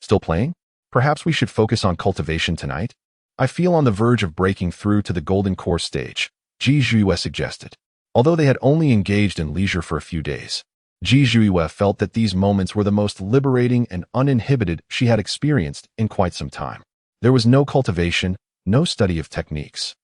S1: Still playing? Perhaps we should focus on cultivation tonight? I feel on the verge of breaking through to the golden core stage, Ji Zhiyue suggested. Although they had only engaged in leisure for a few days, Ji Zhiyue felt that these moments were the most liberating and uninhibited she had experienced in quite some time. There was no cultivation, no study of techniques,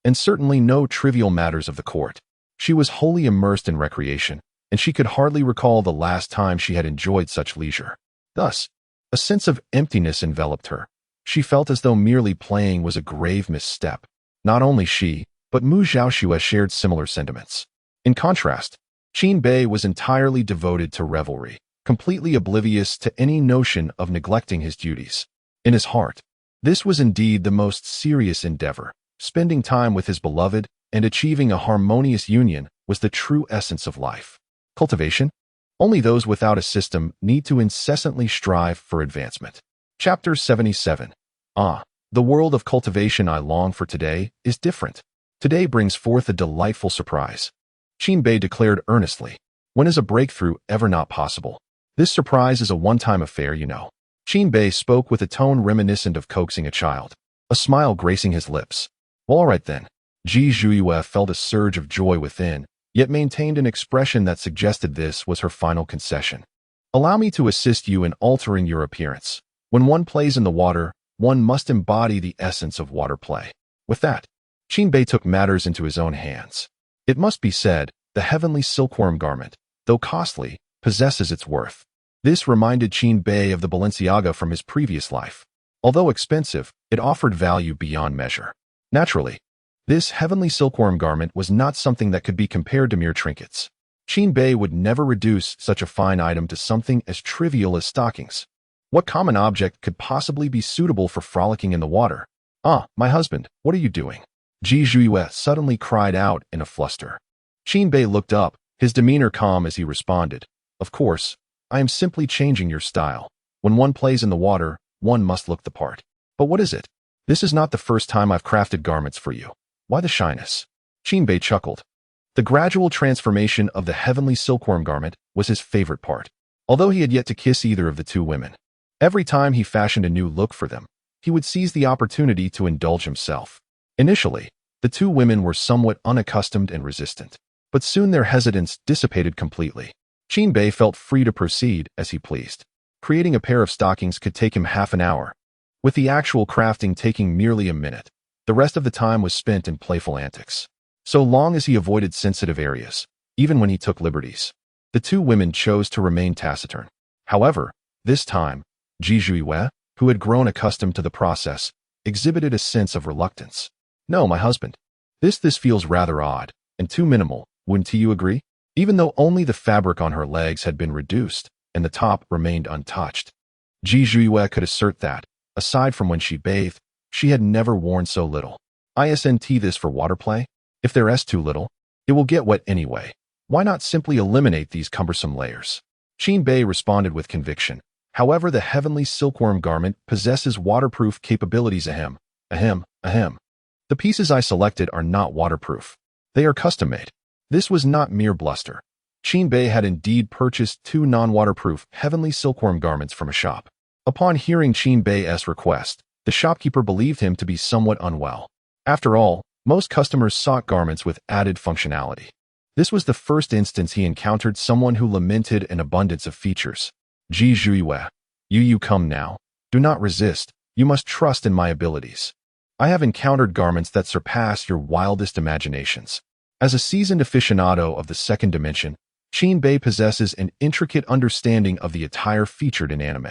S1: and certainly no trivial matters of the court. She was wholly immersed in recreation, and she could hardly recall the last time she had enjoyed such leisure. Thus, a sense of emptiness enveloped her. She felt as though merely playing was a grave misstep. Not only she, but Mu Zhaoxue shared similar sentiments. In contrast, Qin Bei was entirely devoted to revelry, completely oblivious to any notion of neglecting his duties. In his heart, this was indeed the most serious endeavor. Spending time with his beloved and achieving a harmonious union was the true essence of life. Cultivation? Only those without a system need to incessantly strive for advancement. Chapter 77. Ah, the world of cultivation I long for today is different. Today brings forth a delightful surprise. Qin declared earnestly. When is a breakthrough ever not possible? This surprise is a one-time affair, you know. Qin spoke with a tone reminiscent of coaxing a child, a smile gracing his lips. Well, all right then. Ji Zhuiyue felt a surge of joy within, yet maintained an expression that suggested this was her final concession. Allow me to assist you in altering your appearance. When one plays in the water, one must embody the essence of water play. With that, Qin took matters into his own hands. It must be said, the heavenly silkworm garment, though costly, possesses its worth. This reminded Qin of the Balenciaga from his previous life. Although expensive, it offered value beyond measure. Naturally, this heavenly silkworm garment was not something that could be compared to mere trinkets. Qin would never reduce such a fine item to something as trivial as stockings. What common object could possibly be suitable for frolicking in the water? Ah, my husband, what are you doing? Ji Zhuiyue suddenly cried out in a fluster. Qin looked up, his demeanor calm as he responded. Of course, I am simply changing your style. When one plays in the water, one must look the part. But what is it? This is not the first time I've crafted garments for you. Why the shyness? Qin chuckled. The gradual transformation of the heavenly silkworm garment was his favorite part, although he had yet to kiss either of the two women. Every time he fashioned a new look for them, he would seize the opportunity to indulge himself. Initially, the two women were somewhat unaccustomed and resistant, but soon their hesitance dissipated completely. Qin felt free to proceed as he pleased. Creating a pair of stockings could take him half an hour, with the actual crafting taking merely a minute. The rest of the time was spent in playful antics. So long as he avoided sensitive areas, even when he took liberties, the two women chose to remain taciturn. However, this time, Ji Zhuiyue, who had grown accustomed to the process, exhibited a sense of reluctance. No, my husband. This feels rather odd, and too minimal, wouldn't you agree? Even though only the fabric on her legs had been reduced, and the top remained untouched. Ji Zhuiyue could assert that, aside from when she bathed, she had never worn so little. Isn't this for water play? If there's too little, it will get wet anyway. Why not simply eliminate these cumbersome layers? Qin responded with conviction. However, the heavenly silkworm garment possesses waterproof capabilities. Ahem. The pieces I selected are not waterproof. They are custom-made. This was not mere bluster. Qin had indeed purchased two non-waterproof heavenly silkworm garments from a shop. Upon hearing Qin's request, the shopkeeper believed him to be somewhat unwell. After all, most customers sought garments with added functionality. This was the first instance he encountered someone who lamented an abundance of features. Ji Zhuiyue, you come now. Do not resist. You must trust in my abilities. I have encountered garments that surpass your wildest imaginations. As a seasoned aficionado of the second dimension, Qin possesses an intricate understanding of the attire featured in anime,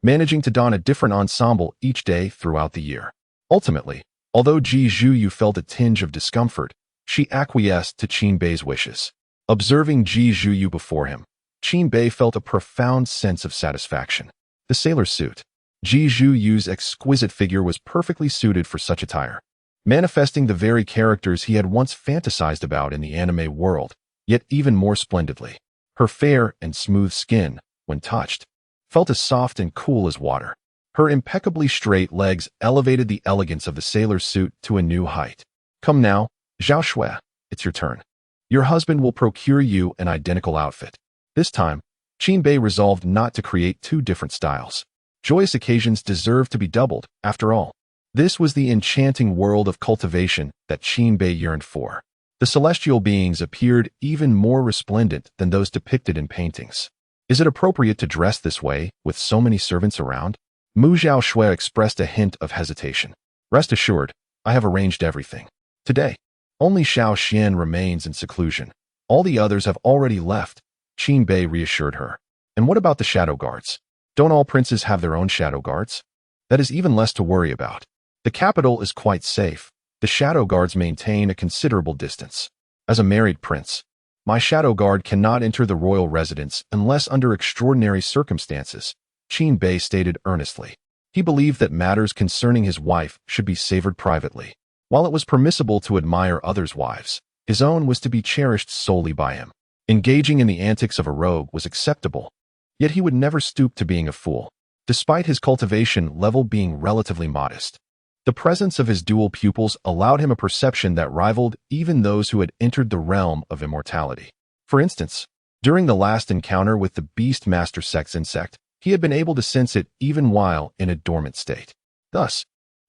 S1: managing to don a different ensemble each day throughout the year. Ultimately, although Ji Zhuiyue felt a tinge of discomfort, she acquiesced to Qin wishes. Observing Ji Zhuiyue before him, Qin felt a profound sense of satisfaction. The sailor suit. Ji Zhuiyue's exquisite figure was perfectly suited for such attire, manifesting the very characters he had once fantasized about in the anime world, yet even more splendidly. Her fair and smooth skin, when touched, felt as soft and cool as water. Her impeccably straight legs elevated the elegance of the sailor suit to a new height. Come now, Zhao Shui, it's your turn. Your husband will procure you an identical outfit. This time, Qin resolved not to create two different styles. Joyous occasions deserve to be doubled, after all. This was the enchanting world of cultivation that Qin yearned for. The celestial beings appeared even more resplendent than those depicted in paintings. Is it appropriate to dress this way, with so many servants around? Mu Zhao Shui expressed a hint of hesitation. Rest assured, I have arranged everything. Today, only Xiao Xian remains in seclusion. All the others have already left, Qin reassured her. And what about the shadow guards? Don't all princes have their own shadow guards? That is even less to worry about. The capital is quite safe. The shadow guards maintain a considerable distance. As a married prince, my shadow guard cannot enter the royal residence unless under extraordinary circumstances, Qin stated earnestly. He believed that matters concerning his wife should be savored privately. While it was permissible to admire others' wives, his own was to be cherished solely by him. Engaging in the antics of a rogue was acceptable, yet he would never stoop to being a fool. despite his cultivation level being relatively modest. The presence of his dual pupils allowed him a perception that rivaled even those who had entered the realm of immortality. For instance, during the last encounter with the Beast Master Sect's insect, he had been able to sense it even while in a dormant state. Thus,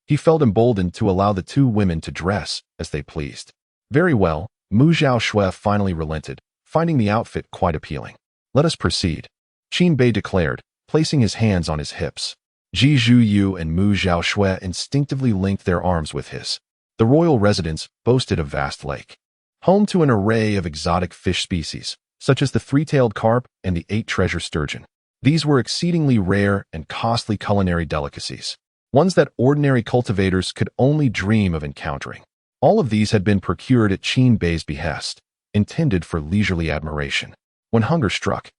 S1: he felt emboldened to allow the two women to dress as they pleased. Very well, Mu Zhaoshui finally relented, finding the outfit quite appealing. Let us proceed, Qin Bei declared, placing his hands on his hips. Ji Zhuyu and Mu Zhaoshui instinctively linked their arms with his. The royal residence boasted a vast lake, home to an array of exotic fish species, such as the three-tailed carp and the eight-treasure sturgeon. These were exceedingly rare and costly culinary delicacies, ones that ordinary cultivators could only dream of encountering. All of these had been procured at Qin Bei's behest, intended for leisurely admiration. When hunger struck,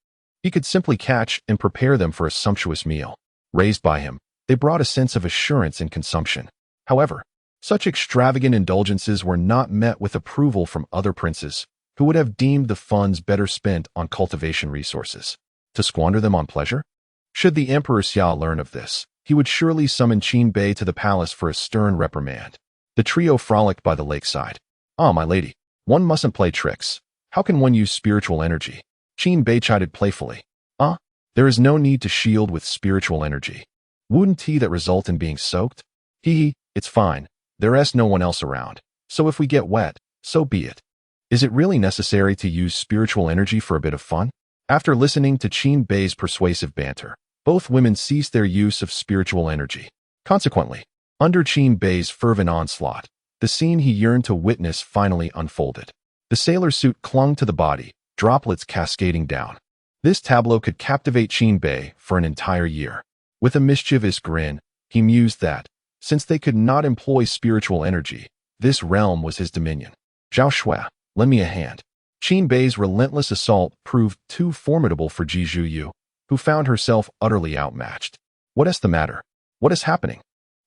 S1: he could simply catch and prepare them for a sumptuous meal. Raised by him, they brought a sense of assurance in consumption. However, such extravagant indulgences were not met with approval from other princes, who would have deemed the funds better spent on cultivation resources. To squander them on pleasure? Should the Emperor Xia learn of this, he would surely summon Qin Bei to the palace for a stern reprimand. The trio frolicked by the lakeside. "Ah, my lady, one mustn't play tricks. How can one use spiritual energy?" Qin Bei chided playfully. "Ah, there is no need to shield with spiritual energy. Wouldn't tea that result in being soaked? Hee, it's fine. There's no one else around. So if we get wet, so be it. Is it really necessary to use spiritual energy for a bit of fun?" After listening to Qin Bei's persuasive banter, both women ceased their use of spiritual energy. Consequently, under Qin Bei's fervent onslaught, the scene he yearned to witness finally unfolded. The sailor suit clung to the body, droplets cascading down. This tableau could captivate Qin Bei for an entire year. With a mischievous grin, he mused that, since they could not employ spiritual energy, this realm was his dominion. "Zhaoshui, lend me a hand." Qin Bei's relentless assault proved too formidable for Ji Zhuyu, who found herself utterly outmatched. "What is the matter? What is happening?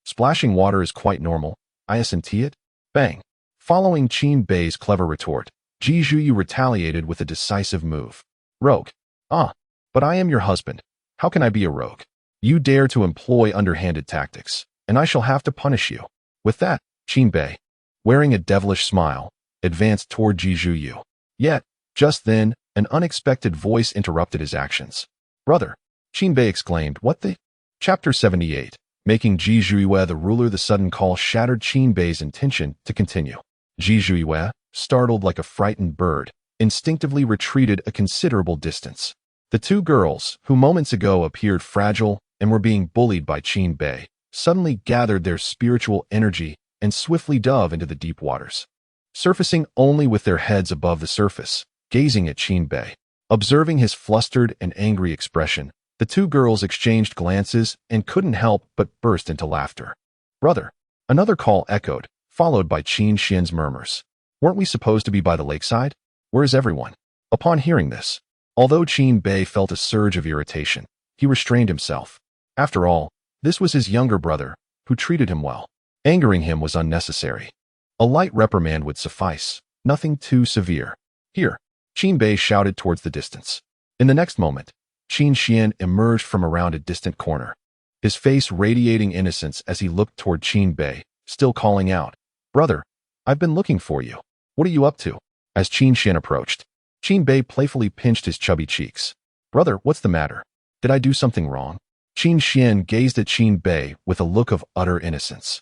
S1: Splashing water is quite normal. I assentee it." Bang! Following Qin Bei's clever retort, Ji Zhuyu retaliated with a decisive move. "Rogue. Ah, but I am your husband. How can I be a rogue? You dare to employ underhanded tactics, and I shall have to punish you." With that, Qin Bei, wearing a devilish smile, advanced toward Ji Zhuyu. Yet, just then, an unexpected voice interrupted his actions. "Brother," Qin Bei exclaimed, "what the—" Chapter 78. Making Ji Zhuyu the ruler. The sudden call shattered Qin Bei's intention to continue. Ji Zhuyu, startled like a frightened bird, instinctively retreated a considerable distance. The two girls, who moments ago appeared fragile and were being bullied by Qin Bei, suddenly gathered their spiritual energy and swiftly dove into the deep waters. Surfacing only with their heads above the surface, gazing at Qin Bei. Observing his flustered and angry expression, the two girls exchanged glances and couldn't help but burst into laughter. "Brother," another call echoed, followed by Qin Xian's murmurs. "Weren't we supposed to be by the lakeside? Where is everyone?" Upon hearing this, although Qin Bei felt a surge of irritation, he restrained himself. After all, this was his younger brother, who treated him well. Angering him was unnecessary. A light reprimand would suffice, nothing too severe. "Here," Qin Bei shouted towards the distance. In the next moment, Qin Xian emerged from around a distant corner, his face radiating innocence as he looked toward Qin Bei, still calling out, "Brother, I've been looking for you. What are you up to?" As Qin Xian approached, Qin Bei playfully pinched his chubby cheeks. "Brother, what's the matter? Did I do something wrong?" Qin Xian gazed at Qin Bei with a look of utter innocence.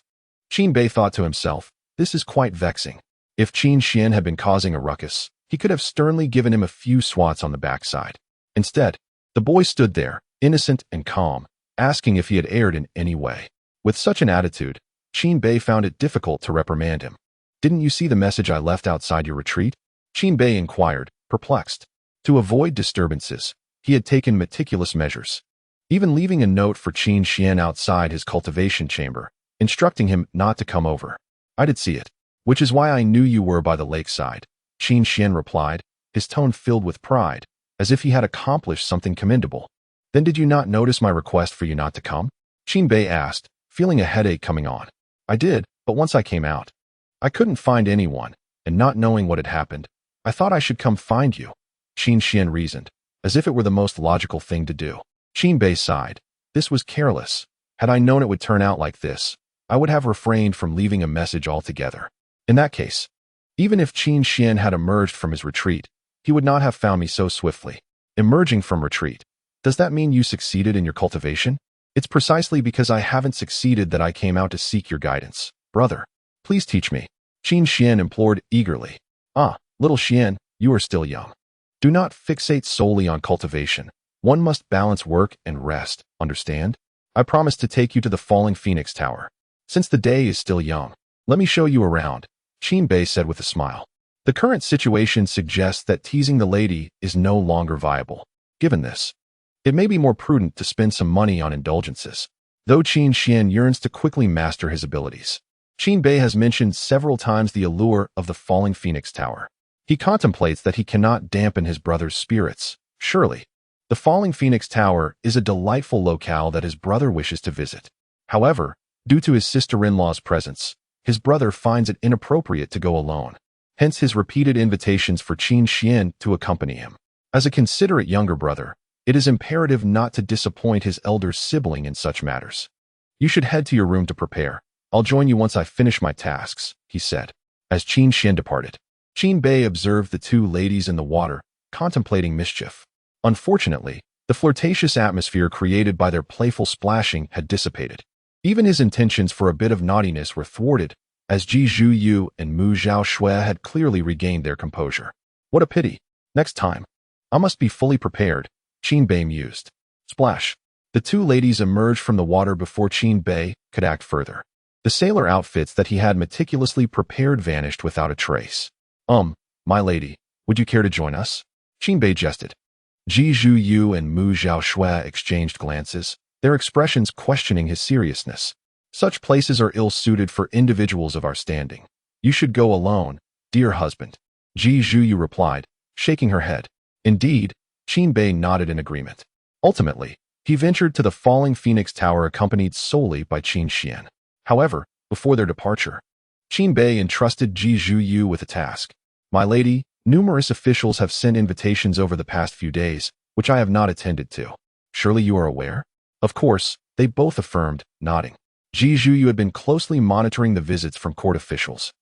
S1: Qin Bei thought to himself, this is quite vexing. If Qin Xian had been causing a ruckus, he could have sternly given him a few swats on the backside. Instead, the boy stood there, innocent and calm, asking if he had erred in any way. With such an attitude, Qin Bei found it difficult to reprimand him. "Didn't you see the message I left outside your retreat?" Qin Bei inquired, perplexed. To avoid disturbances, he had taken meticulous measures, even leaving a note for Qin Xian outside his cultivation chamber, instructing him not to come over. "I did see it, which is why I knew you were by the lakeside," Qin Xian replied, his tone filled with pride, as if he had accomplished something commendable. "Then did you not notice my request for you not to come?" Qin Bei asked, feeling a headache coming on. "I did, but once I came out, I couldn't find anyone, and not knowing what had happened, I thought I should come find you," Qin Xian reasoned, as if it were the most logical thing to do. Qin Bei sighed. This was careless. Had I known it would turn out like this, I would have refrained from leaving a message altogether. In that case, even if Qin Xian had emerged from his retreat, he would not have found me so swiftly. Emerging from retreat. Does that mean you succeeded in your cultivation? It's precisely because I haven't succeeded that I came out to seek your guidance. Brother, please teach me. Qin Xian implored eagerly. Little Xian, you are still young. Do not fixate solely on cultivation. One must balance work and rest, understand? I promise to take you to the falling Phoenix Tower. Since the day is still young, let me show you around, Qin Bei said with a smile. The current situation suggests that teasing the lady is no longer viable. Given this, it may be more prudent to spend some money on indulgences, though Qin Xian yearns to quickly master his abilities. Qin Bei has mentioned several times the allure of the falling Phoenix Tower. He contemplates that he cannot dampen his brother's spirits. Surely, the falling Phoenix Tower is a delightful locale that his brother wishes to visit. However, due to his sister-in-law's presence, his brother finds it inappropriate to go alone. Hence his repeated invitations for Qin Xian to accompany him. As a considerate younger brother, it is imperative not to disappoint his elder sibling in such matters. You should head to your room to prepare. I'll join you once I finish my tasks, he said. As Qin Xian departed, Qin Bei observed the two ladies in the water, contemplating mischief. Unfortunately, the flirtatious atmosphere created by their playful splashing had dissipated. Even his intentions for a bit of naughtiness were thwarted, as Ji Zhuyu and Mu Zhaoshui had clearly regained their composure. What a pity. Next time, I must be fully prepared, Qin Bei mused. Splash. The two ladies emerged from the water before Qin Bei could act further. The sailor outfits that he had meticulously prepared vanished without a trace. My lady, would you care to join us? Qin Bei jested. Ji Zhuyu and Mu Zhaoshui exchanged glances, their expressions questioning his seriousness. Such places are ill-suited for individuals of our standing. You should go alone, dear husband, Ji Zhuyu replied, shaking her head. Indeed, Qin Bei nodded in agreement. Ultimately, he ventured to the falling Phoenix Tower accompanied solely by Qin Xian. However, before their departure, Qin Bei entrusted Ji Zhuyu with a task. My lady, numerous officials have sent invitations over the past few days, which I have not attended to. Surely you are aware? Of course, they both affirmed, nodding. Ji Zhuyu had been closely monitoring the visits from court officials.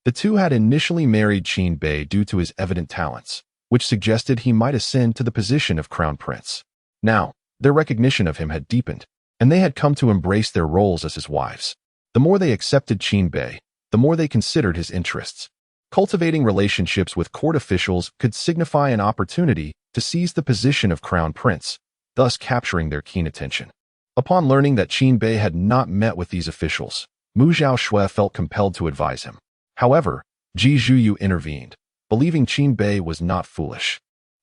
S1: The two had initially married Qin Bei due to his evident talents, which suggested he might ascend to the position of crown prince. Now, their recognition of him had deepened, and they had come to embrace their roles as his wives. The more they accepted Qin Bei, the more they considered his interests. Cultivating relationships with court officials could signify an opportunity to seize the position of crown prince, thus capturing their keen attention. Upon learning that Qin Bei had not met with these officials, Mu Zhaoshui felt compelled to advise him. However, Ji Zhuyu intervened, believing Qin Bei was not foolish.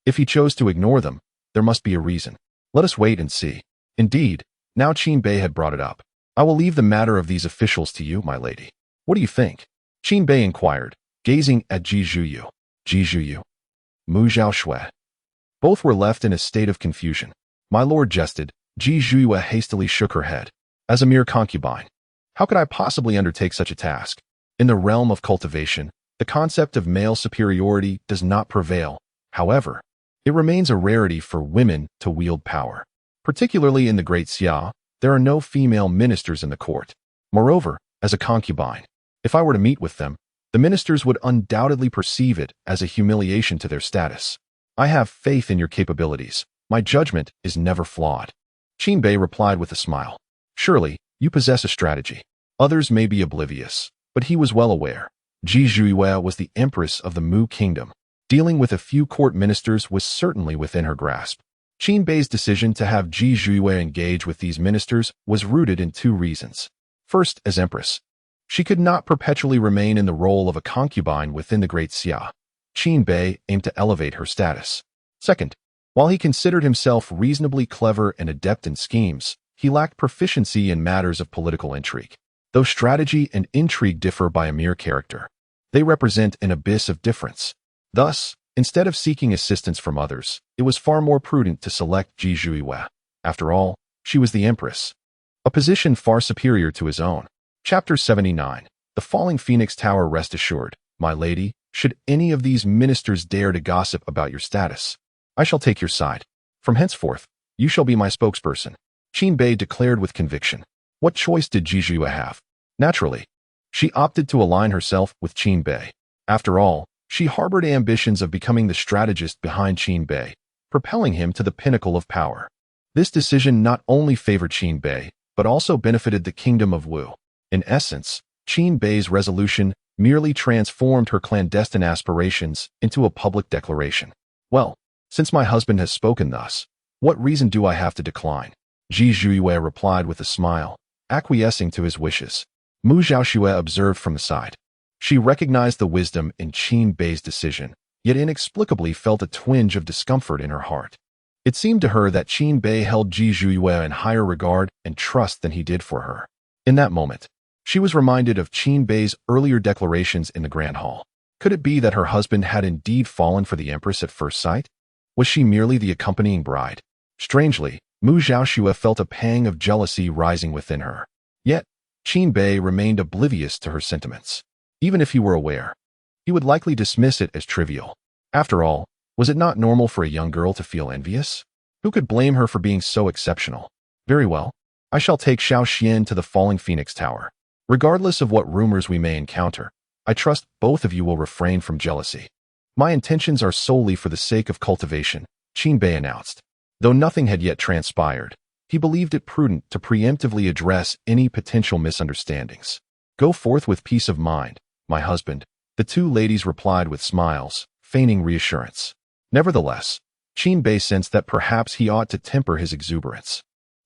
S1: If he chose to ignore them, there must be a reason. Let us wait and see. Indeed, now Qin Bei had brought it up. I will leave the matter of these officials to you, my lady. What do you think? Qin Bei inquired, gazing at Ji Zhuyu. Ji Zhuyu. Mu Zhaoshui. Both were left in a state of confusion. My lord jested. Ji Zhuyu hastily shook her head. As a mere concubine, how could I possibly undertake such a task? In the realm of cultivation, the concept of male superiority does not prevail. However, it remains a rarity for women to wield power. Particularly in the Great Xia, there are no female ministers in the court. Moreover, as a concubine, if I were to meet with them, the ministers would undoubtedly perceive it as a humiliation to their status. I have faith in your capabilities. My judgment is never flawed. Qin Bei replied with a smile. Surely, you possess a strategy. Others may be oblivious, but he was well aware. Ji Zhuyu was the Empress of the Mu Kingdom. Dealing with a few court ministers was certainly within her grasp. Qin Bei's decision to have Ji Zhuyu engage with these ministers was rooted in two reasons. First, as Empress, she could not perpetually remain in the role of a concubine within the Great Xia. Qin Bei aimed to elevate her status. Second, while he considered himself reasonably clever and adept in schemes, he lacked proficiency in matters of political intrigue. Though strategy and intrigue differ by a mere character, they represent an abyss of difference. Thus, instead of seeking assistance from others, it was far more prudent to select Ji Zhuyu. After all, she was the Empress, a position far superior to his own. Chapter 79. The Falling Phoenix Tower. Rest assured, my lady, should any of these ministers dare to gossip about your status, I shall take your side. From henceforth, you shall be my spokesperson. Qin Bei declared with conviction. What choice did Ji Zhiyue have? Naturally, she opted to align herself with Qin Bei. After all, she harbored ambitions of becoming the strategist behind Qin Bei, propelling him to the pinnacle of power. This decision not only favored Qin Bei, but also benefited the kingdom of Wu. In essence, Qin Bei's resolution merely transformed her clandestine aspirations into a public declaration. Well, since my husband has spoken thus, what reason do I have to decline? Ji Zhiyue replied with a smile, acquiescing to his wishes. Mu Zhaoxue observed from the side. She recognized the wisdom in Qin Bei's decision, yet inexplicably felt a twinge of discomfort in her heart. It seemed to her that Qin Bei held Ji Zhiyue in higher regard and trust than he did for her. In that moment, she was reminded of Qin Bei's earlier declarations in the Grand Hall. Could it be that her husband had indeed fallen for the Empress at first sight? Was she merely the accompanying bride? Strangely, Mu Zhaoxue felt a pang of jealousy rising within her. Yet, Qin Bei remained oblivious to her sentiments. Even if he were aware, he would likely dismiss it as trivial. After all, was it not normal for a young girl to feel envious? Who could blame her for being so exceptional? Very well, I shall take Xiao Xian to the falling Phoenix Tower. Regardless of what rumors we may encounter, I trust both of you will refrain from jealousy. My intentions are solely for the sake of cultivation, Qin Bei announced. Though nothing had yet transpired, he believed it prudent to preemptively address any potential misunderstandings. Go forth with peace of mind, my husband, the two ladies replied with smiles, feigning reassurance. Nevertheless, Qin Bei sensed that perhaps he ought to temper his exuberance.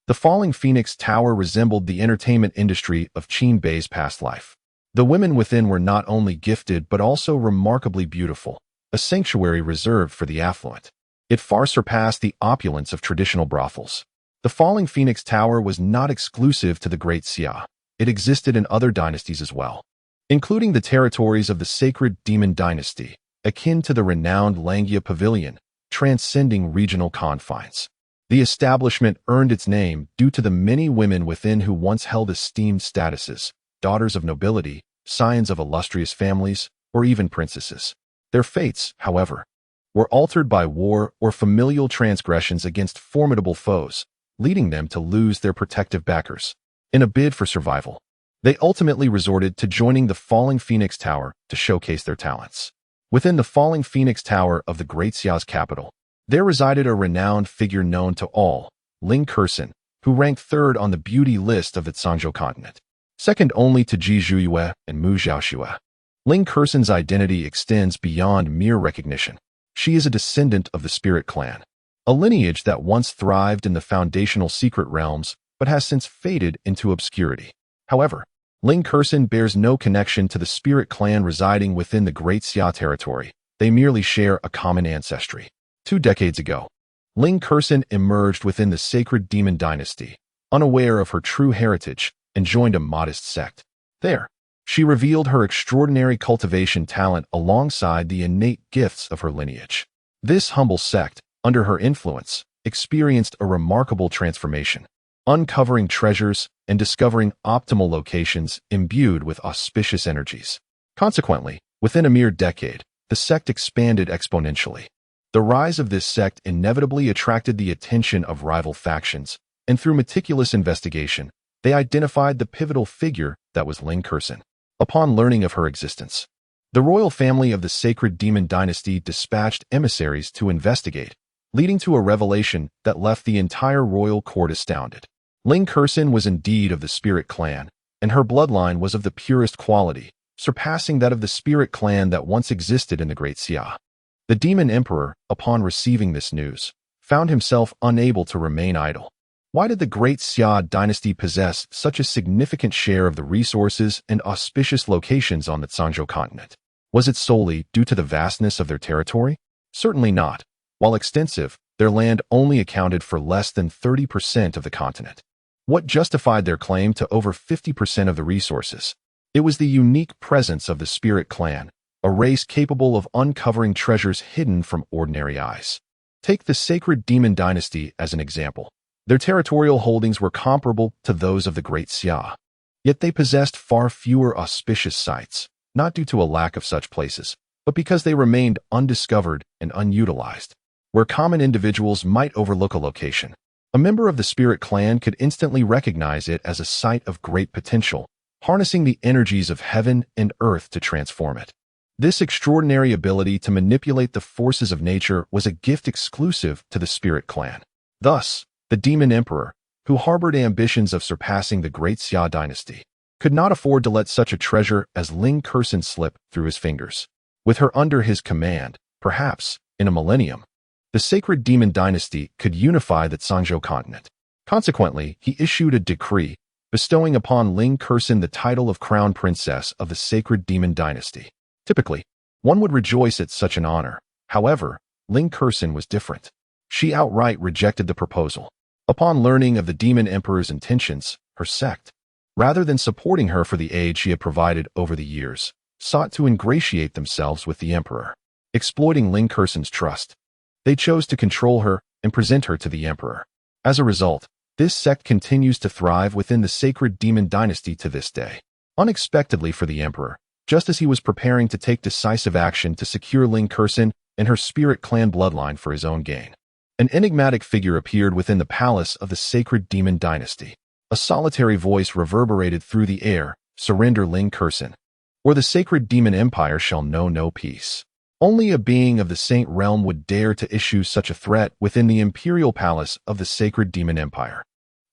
S1: The falling Phoenix Tower resembled the entertainment industry of Qin Bei's past life. The women within were not only gifted but also remarkably beautiful, a sanctuary reserved for the affluent. It far surpassed the opulence of traditional brothels. The falling Phoenix Tower was not exclusive to the Great Xia. It existed in other dynasties as well, including the territories of the sacred demon dynasty, akin to the renowned Langya Pavilion, transcending regional confines. The establishment earned its name due to the many women within who once held esteemed statuses, daughters of nobility, scions of illustrious families, or even princesses. Their fates, however, were altered by war or familial transgressions against formidable foes, leading them to lose their protective backers. In a bid for survival, they ultimately resorted to joining the falling Phoenix Tower to showcase their talents. Within the falling Phoenix Tower of the Great Xia's capital, there resided a renowned figure known to all, Ling Kursin, who ranked third on the beauty list of the Zhangzhou continent, second only to Ji Zhiyue and Mu Zhaoxue. Ling Kursin's identity extends beyond mere recognition. She is a descendant of the Spirit Clan, a lineage that once thrived in the foundational secret realms but has since faded into obscurity. However, Ling Kursin bears no connection to the Spirit Clan residing within the Great Xia territory. They merely share a common ancestry. 2 decades ago, Ling Kursin emerged within the sacred demon dynasty, unaware of her true heritage, and joined a modest sect. There, she revealed her extraordinary cultivation talent alongside the innate gifts of her lineage. This humble sect, under her influence, experienced a remarkable transformation, uncovering treasures and discovering optimal locations imbued with auspicious energies. Consequently, within a mere decade, the sect expanded exponentially. The rise of this sect inevitably attracted the attention of rival factions, and through meticulous investigation, they identified the pivotal figure that was Ling Kursin. Upon learning of her existence, the royal family of the sacred demon dynasty dispatched emissaries to investigate, leading to a revelation that left the entire royal court astounded. Ling Kursin was indeed of the Spirit Clan, and her bloodline was of the purest quality, surpassing that of the Spirit Clan that once existed in the Great Xia. The demon emperor, upon receiving this news, found himself unable to remain idle. Why did the Great Xia dynasty possess such a significant share of the resources and auspicious locations on the Zhangzhou continent? Was it solely due to the vastness of their territory? Certainly not. While extensive, their land only accounted for less than 30% of the continent. What justified their claim to over 50% of the resources? It was the unique presence of the Spirit Clan, a race capable of uncovering treasures hidden from ordinary eyes. Take the sacred demon dynasty as an example. Their territorial holdings were comparable to those of the Great Xia. Yet they possessed far fewer auspicious sites, not due to a lack of such places, but because they remained undiscovered and unutilized, where common individuals might overlook a location. A member of the spirit clan could instantly recognize it as a site of great potential, harnessing the energies of heaven and earth to transform it. This extraordinary ability to manipulate the forces of nature was a gift exclusive to the spirit clan. Thus, the demon emperor, who harbored ambitions of surpassing the great Xia dynasty, could not afford to let such a treasure as Ling Kursan slip through his fingers. With her under his command, perhaps, in a millennium, the sacred demon dynasty could unify the Zhangzhou continent. Consequently, he issued a decree, bestowing upon Ling Kursan the title of crown princess of the sacred demon dynasty. Typically, one would rejoice at such an honor. However, Ling Kursan was different. She outright rejected the proposal. Upon learning of the demon emperor's intentions, her sect, rather than supporting her for the aid she had provided over the years, sought to ingratiate themselves with the emperor. Exploiting Ling Kursan's trust, they chose to control her and present her to the emperor. As a result, this sect continues to thrive within the sacred demon dynasty to this day. Unexpectedly for the emperor, just as he was preparing to take decisive action to secure Ling Kursan and her spirit clan bloodline for his own gain, an enigmatic figure appeared within the palace of the sacred demon dynasty. A solitary voice reverberated through the air, "Surrender Ling Kursan, or the sacred demon empire shall know no peace." Only a being of the saint realm would dare to issue such a threat within the imperial palace of the sacred demon empire.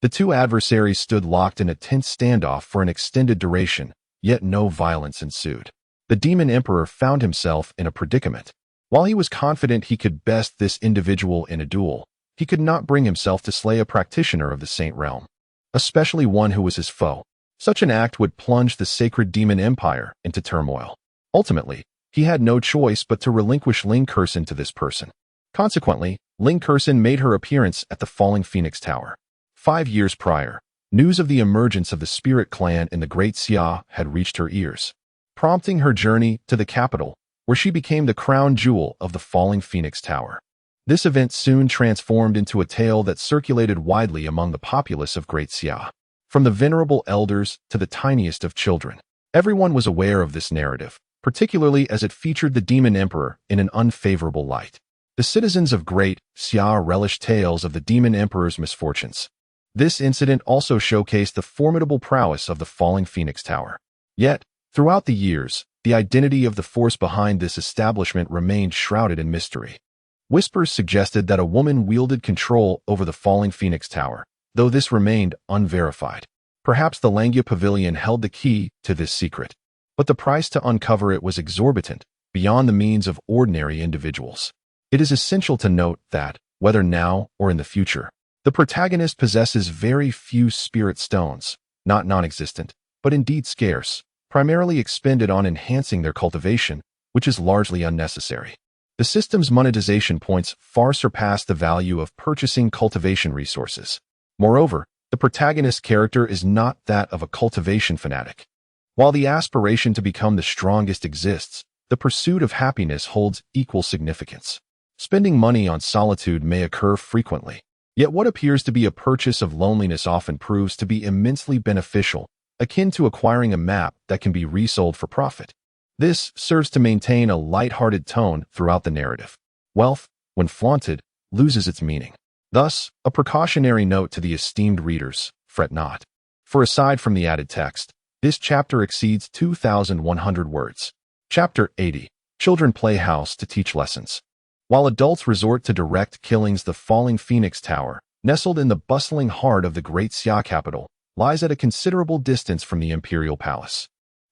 S1: The two adversaries stood locked in a tense standoff for an extended duration, yet no violence ensued. The demon emperor found himself in a predicament. While he was confident he could best this individual in a duel, he could not bring himself to slay a practitioner of the saint realm, especially one who was his foe. Such an act would plunge the sacred demon empire into turmoil. Ultimately, he had no choice but to relinquish Ling Kursan to this person. Consequently, Ling Kursan made her appearance at the falling Phoenix Tower. 5 years prior, news of the emergence of the spirit clan in the Great Xia had reached her ears, prompting her journey to the capital, where she became the crown jewel of the falling Phoenix Tower. This event soon transformed into a tale that circulated widely among the populace of Great Xia. From the venerable elders to the tiniest of children, everyone was aware of this narrative, particularly as it featured the demon emperor in an unfavorable light. The citizens of Great Xia relished tales of the demon emperor's misfortunes. This incident also showcased the formidable prowess of the falling Phoenix Tower. Yet, throughout the years, the identity of the force behind this establishment remained shrouded in mystery. Whispers suggested that a woman wielded control over the falling Phoenix Tower, though this remained unverified. Perhaps the Langya Pavilion held the key to this secret, but the price to uncover it was exorbitant, beyond the means of ordinary individuals. It is essential to note that, whether now or in the future, the protagonist possesses very few spirit stones, not non-existent, but indeed scarce, primarily expended on enhancing their cultivation, which is largely unnecessary. The system's monetization points far surpass the value of purchasing cultivation resources. Moreover, the protagonist's character is not that of a cultivation fanatic. While the aspiration to become the strongest exists, the pursuit of happiness holds equal significance. Spending money on solitude may occur frequently, yet what appears to be a purchase of loneliness often proves to be immensely beneficial, akin to acquiring a map that can be resold for profit. This serves to maintain a light-hearted tone throughout the narrative. Wealth, when flaunted, loses its meaning. Thus, a precautionary note to the esteemed readers: fret not. For aside from the added text, this chapter exceeds 2,100 words. Chapter 80. Children play house to teach lessons. While adults resort to direct killings, the falling Phoenix Tower, nestled in the bustling heart of the Great Xia capital, lies at a considerable distance from the imperial palace.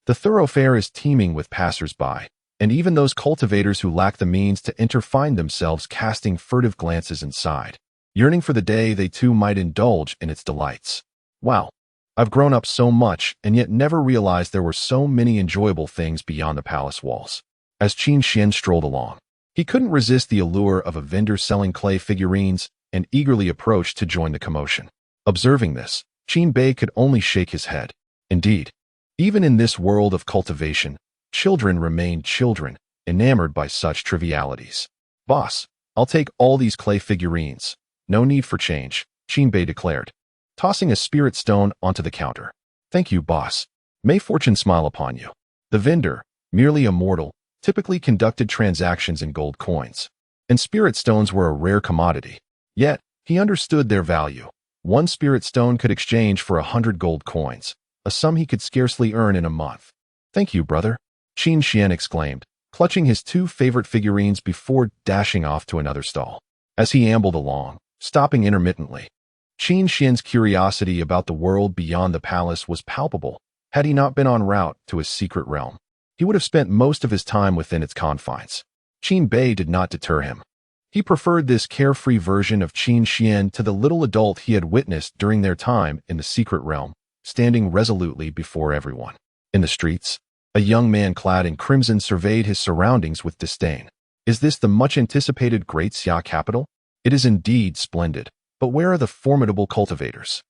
S1: The thoroughfare is teeming with passers-by, and even those cultivators who lack the means to enter find themselves casting furtive glances inside, yearning for the day they too might indulge in its delights. Wow, I've grown up so much and yet never realized there were so many enjoyable things beyond the palace walls. As Qin Xian strolled along, he couldn't resist the allure of a vendor selling clay figurines and eagerly approached to join the commotion. Observing this, Qin Bei could only shake his head. Indeed, even in this world of cultivation, children remain children, enamored by such trivialities. "Boss, I'll take all these clay figurines. No need for change," Qin Bei declared, tossing a spirit stone onto the counter. "Thank you, boss. May fortune smile upon you." The vendor, merely a mortal, typically conducted transactions in gold coins, and spirit stones were a rare commodity. Yet, He understood their value. One spirit stone could exchange for 100 gold coins, a sum he could scarcely earn in a month. "Thank you, brother," Qin Xian exclaimed, clutching his two favorite figurines before dashing off to another stall. As he ambled along, stopping intermittently, Qin Xian's curiosity about the world beyond the palace was palpable. Had he not been en route to his secret realm, he would have spent most of his time within its confines. Qin Bei did not deter him. He preferred this carefree version of Qin Xian to the little adult he had witnessed during their time in the secret realm, standing resolutely before everyone. In the streets, a young man clad in crimson surveyed his surroundings with disdain. "Is this the much-anticipated Great Xia capital? It is indeed splendid, but where are the formidable cultivators?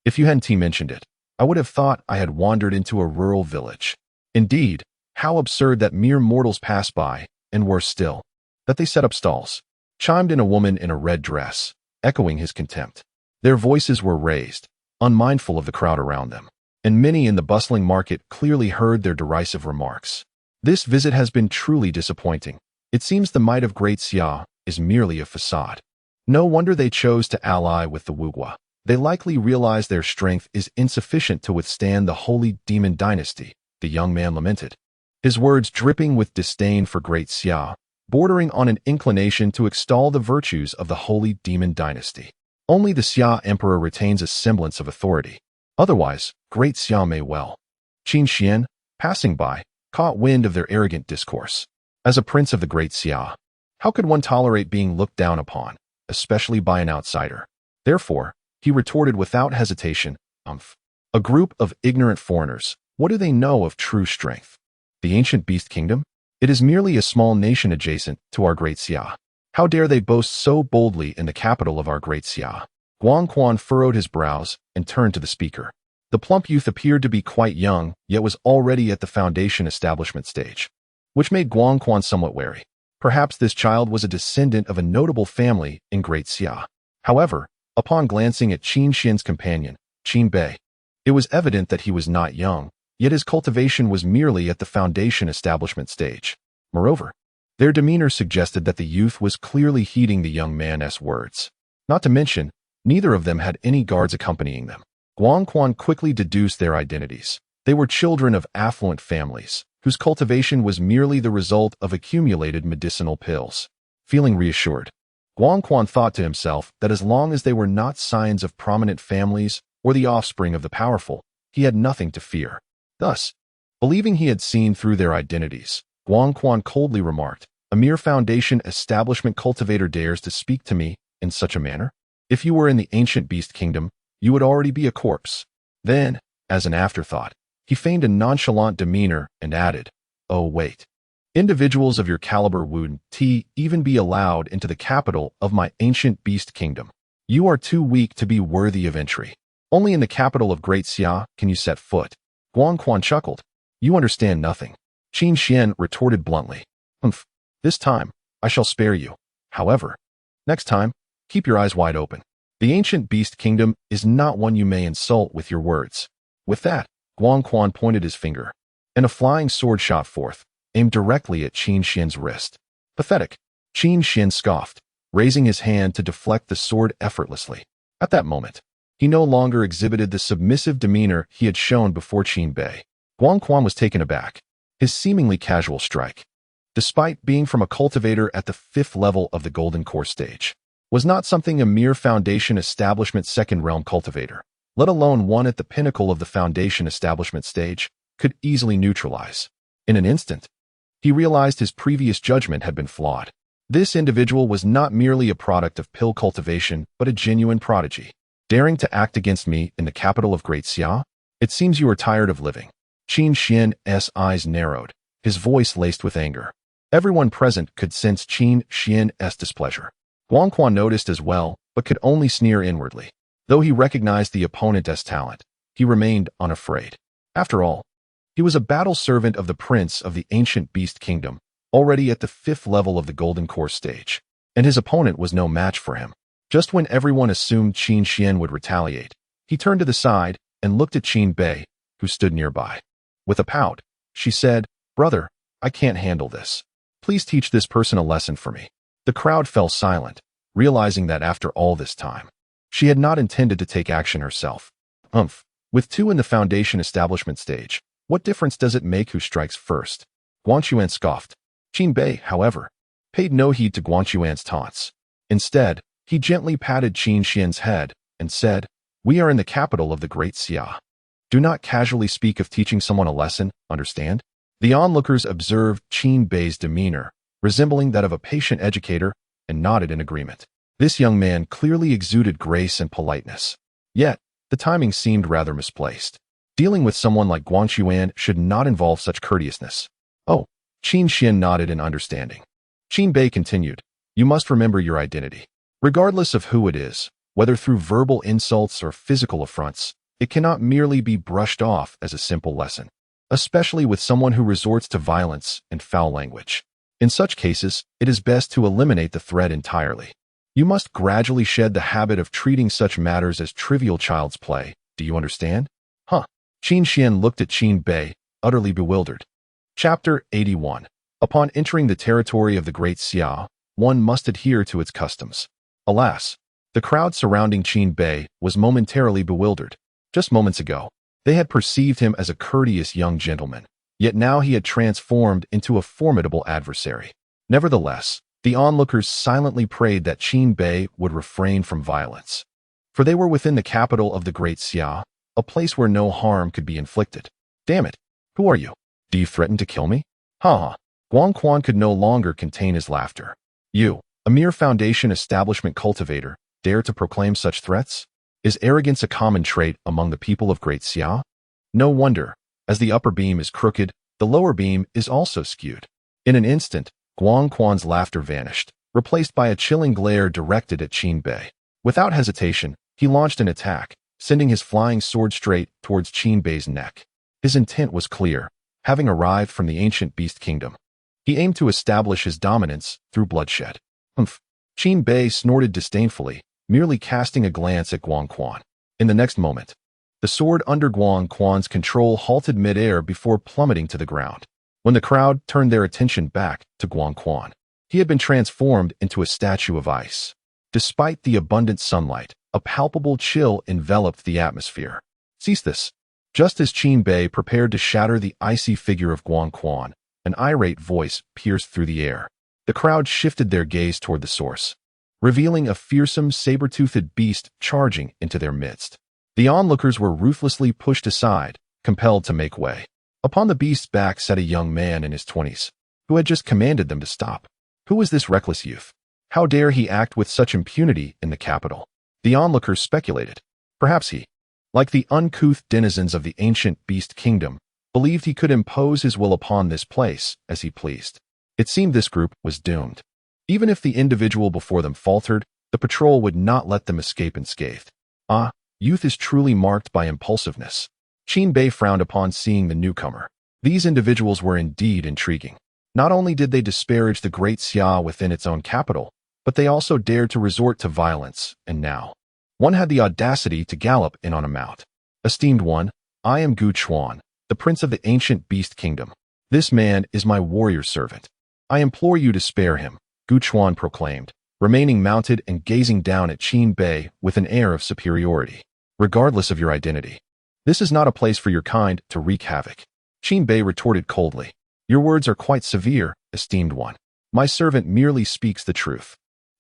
S1: If you hadn't mentioned it, I would have thought I had wandered into a rural village. Indeed, how absurd that mere mortals pass by, and worse still, that they set up stalls," chimed in a woman in a red dress, echoing his contempt. Their voices were raised, unmindful of the crowd around them, and many in the bustling market clearly heard their derisive remarks. "This visit has been truly disappointing. It seems the might of Great Xia is merely a facade. No wonder they chose to ally with the Wugua. They likely realize their strength is insufficient to withstand the holy demon dynasty," the young man lamented, his words dripping with disdain for Great Xia, bordering on an inclination to extol the virtues of the holy demon dynasty. Only the Xia emperor retains a semblance of authority. Otherwise, Great Xia may well. Qin Xian, passing by, caught wind of their arrogant discourse. As a prince of the Great Xia, how could one tolerate being looked down upon, especially by an outsider? Therefore, he retorted without hesitation, "A group of ignorant foreigners, what do they know of true strength? The ancient beast kingdom? It is merely a small nation adjacent to our Great Xia. How dare they boast so boldly in the capital of our Great Xia?" Guangquan furrowed his brows and turned to the speaker. The plump youth appeared to be quite young, yet was already at the foundation establishment stage, which made Guangquan somewhat wary. Perhaps this child was a descendant of a notable family in Great Xia. However, upon glancing at Qin Xian's companion, Qin Bei, it was evident that he was not young, yet his cultivation was merely at the foundation establishment stage. Moreover, their demeanor suggested that the youth was clearly heeding the young man's words. Not to mention, neither of them had any guards accompanying them. Guangquan quickly deduced their identities. They were children of affluent families, whose cultivation was merely the result of accumulated medicinal pills. Feeling reassured, Guangquan thought to himself that as long as they were not scions of prominent families or the offspring of the powerful, he had nothing to fear. Thus, believing he had seen through their identities, Guangquan coldly remarked, "A mere foundation establishment cultivator dares to speak to me in such a manner? If you were in the ancient beast kingdom, you would already be a corpse." Then, as an afterthought, he feigned a nonchalant demeanor and added, "Oh wait. Individuals of your caliber wouldn't even be allowed into the capital of my ancient beast kingdom. You are too weak to be worthy of entry. Only in the capital of Great Xia can you set foot." Guangquan chuckled. "You understand nothing." Qin Xian retorted bluntly, "This time, I shall spare you. However, next time, keep your eyes wide open. The ancient beast kingdom is not one you may insult with your words." With that, Guangquan pointed his finger, and a flying sword shot forth, aimed directly at Qin Xian's wrist. "Pathetic," Qin Xian scoffed, raising his hand to deflect the sword effortlessly. At that moment, he no longer exhibited the submissive demeanor he had shown before Qin Bei. Guangquan was taken aback. His seemingly casual strike, despite being from a cultivator at the 5th level of the Golden Core stage, was not something a mere foundation establishment second realm cultivator, let alone one at the pinnacle of the foundation establishment stage, could easily neutralize. In an instant, he realized his previous judgment had been flawed. This individual was not merely a product of pill cultivation, but a genuine prodigy. "Daring to act against me in the capital of Great Xia? It seems you are tired of living." Qin Xian's eyes narrowed, his voice laced with anger. Everyone present could sense Qin Xian's displeasure. Guangquan noticed as well, but could only sneer inwardly. Though he recognized the opponent's talent, he remained unafraid. After all, he was a battle servant of the prince of the ancient beast kingdom, already at the 5th level of the Golden Core stage, and his opponent was no match for him. Just when everyone assumed Qin Xian would retaliate, he turned to the side and looked at Qin Bei, who stood nearby. With a pout, she said, "Brother, I can't handle this. Please teach this person a lesson for me." The crowd fell silent, realizing that after all this time, she had not intended to take action herself. With two in the foundation establishment stage, what difference does it make who strikes first? Guanxuan scoffed. Qin Bei, however, paid no heed to Guanxuan's taunts. Instead, he gently patted Qin Xian's head and said, "We are in the capital of the Great Xia. Do not casually speak of teaching someone a lesson, understand?" The onlookers observed Qin Bei's demeanor, resembling that of a patient educator, and nodded in agreement. This young man clearly exuded grace and politeness. Yet, the timing seemed rather misplaced. Dealing with someone like Guanxuan should not involve such courteousness. Oh, Qin Xian nodded in understanding. Qin Bei continued, "You must remember your identity. Regardless of who it is, whether through verbal insults or physical affronts, it cannot merely be brushed off as a simple lesson, especially with someone who resorts to violence and foul language. In such cases, it is best to eliminate the threat entirely. You must gradually shed the habit of treating such matters as trivial child's play. Do you understand?" Qin Xian looked at Qin Bei, utterly bewildered. Chapter 81. Upon entering the territory of the Great Xia, one must adhere to its customs. Alas, the crowd surrounding Qin Bei was momentarily bewildered. Just moments ago, they had perceived him as a courteous young gentleman, yet now he had transformed into a formidable adversary. Nevertheless, the onlookers silently prayed that Qin Bei would refrain from violence. For they were within the capital of the Great Xia, a place where no harm could be inflicted. "Damn it! Who are you? Do you threaten to kill me?" Guangquan could no longer contain his laughter. "You, a mere foundation establishment cultivator, dare to proclaim such threats? Is arrogance a common trait among the people of Great Xia? No wonder, as the upper beam is crooked, the lower beam is also skewed." In an instant, Guangquan's laughter vanished, replaced by a chilling glare directed at Qin Bei. Without hesitation, he launched an attack, sending his flying sword straight towards Qin Bei's neck. His intent was clear, having arrived from the ancient beast kingdom. He aimed to establish his dominance through bloodshed. Qin Bei snorted disdainfully, merely casting a glance at Guangquan. In the next moment, the sword under Guangquan's control halted midair before plummeting to the ground. When the crowd turned their attention back to Guangquan, he had been transformed into a statue of ice. Despite the abundant sunlight, a palpable chill enveloped the atmosphere. "Cease this." Just as Qin Bei prepared to shatter the icy figure of Guangquan, an irate voice pierced through the air. The crowd shifted their gaze toward the source, revealing a fearsome saber-toothed beast charging into their midst. The onlookers were ruthlessly pushed aside, compelled to make way. Upon the beast's back sat a young man in his 20s, who had just commanded them to stop. Who was this reckless youth? How dare he act with such impunity in the capital? The onlookers speculated. Perhaps he, like the uncouth denizens of the ancient beast kingdom, believed he could impose his will upon this place as he pleased. It seemed this group was doomed. Even if the individual before them faltered, the patrol would not let them escape unscathed. Youth is truly marked by impulsiveness. Qin Bei frowned upon seeing the newcomer. These individuals were indeed intriguing. Not only did they disparage the Great Xia within its own capital, but they also dared to resort to violence, and now one had the audacity to gallop in on a mount. "Esteemed one, I am Gu Chuan, the prince of the ancient beast kingdom. This man is my warrior servant. I implore you to spare him," Gu Chuan proclaimed, remaining mounted and gazing down at Qin Bei with an air of superiority. "Regardless of your identity, this is not a place for your kind to wreak havoc." Qin Bei retorted coldly. "Your words are quite severe, esteemed one. My servant merely speaks the truth."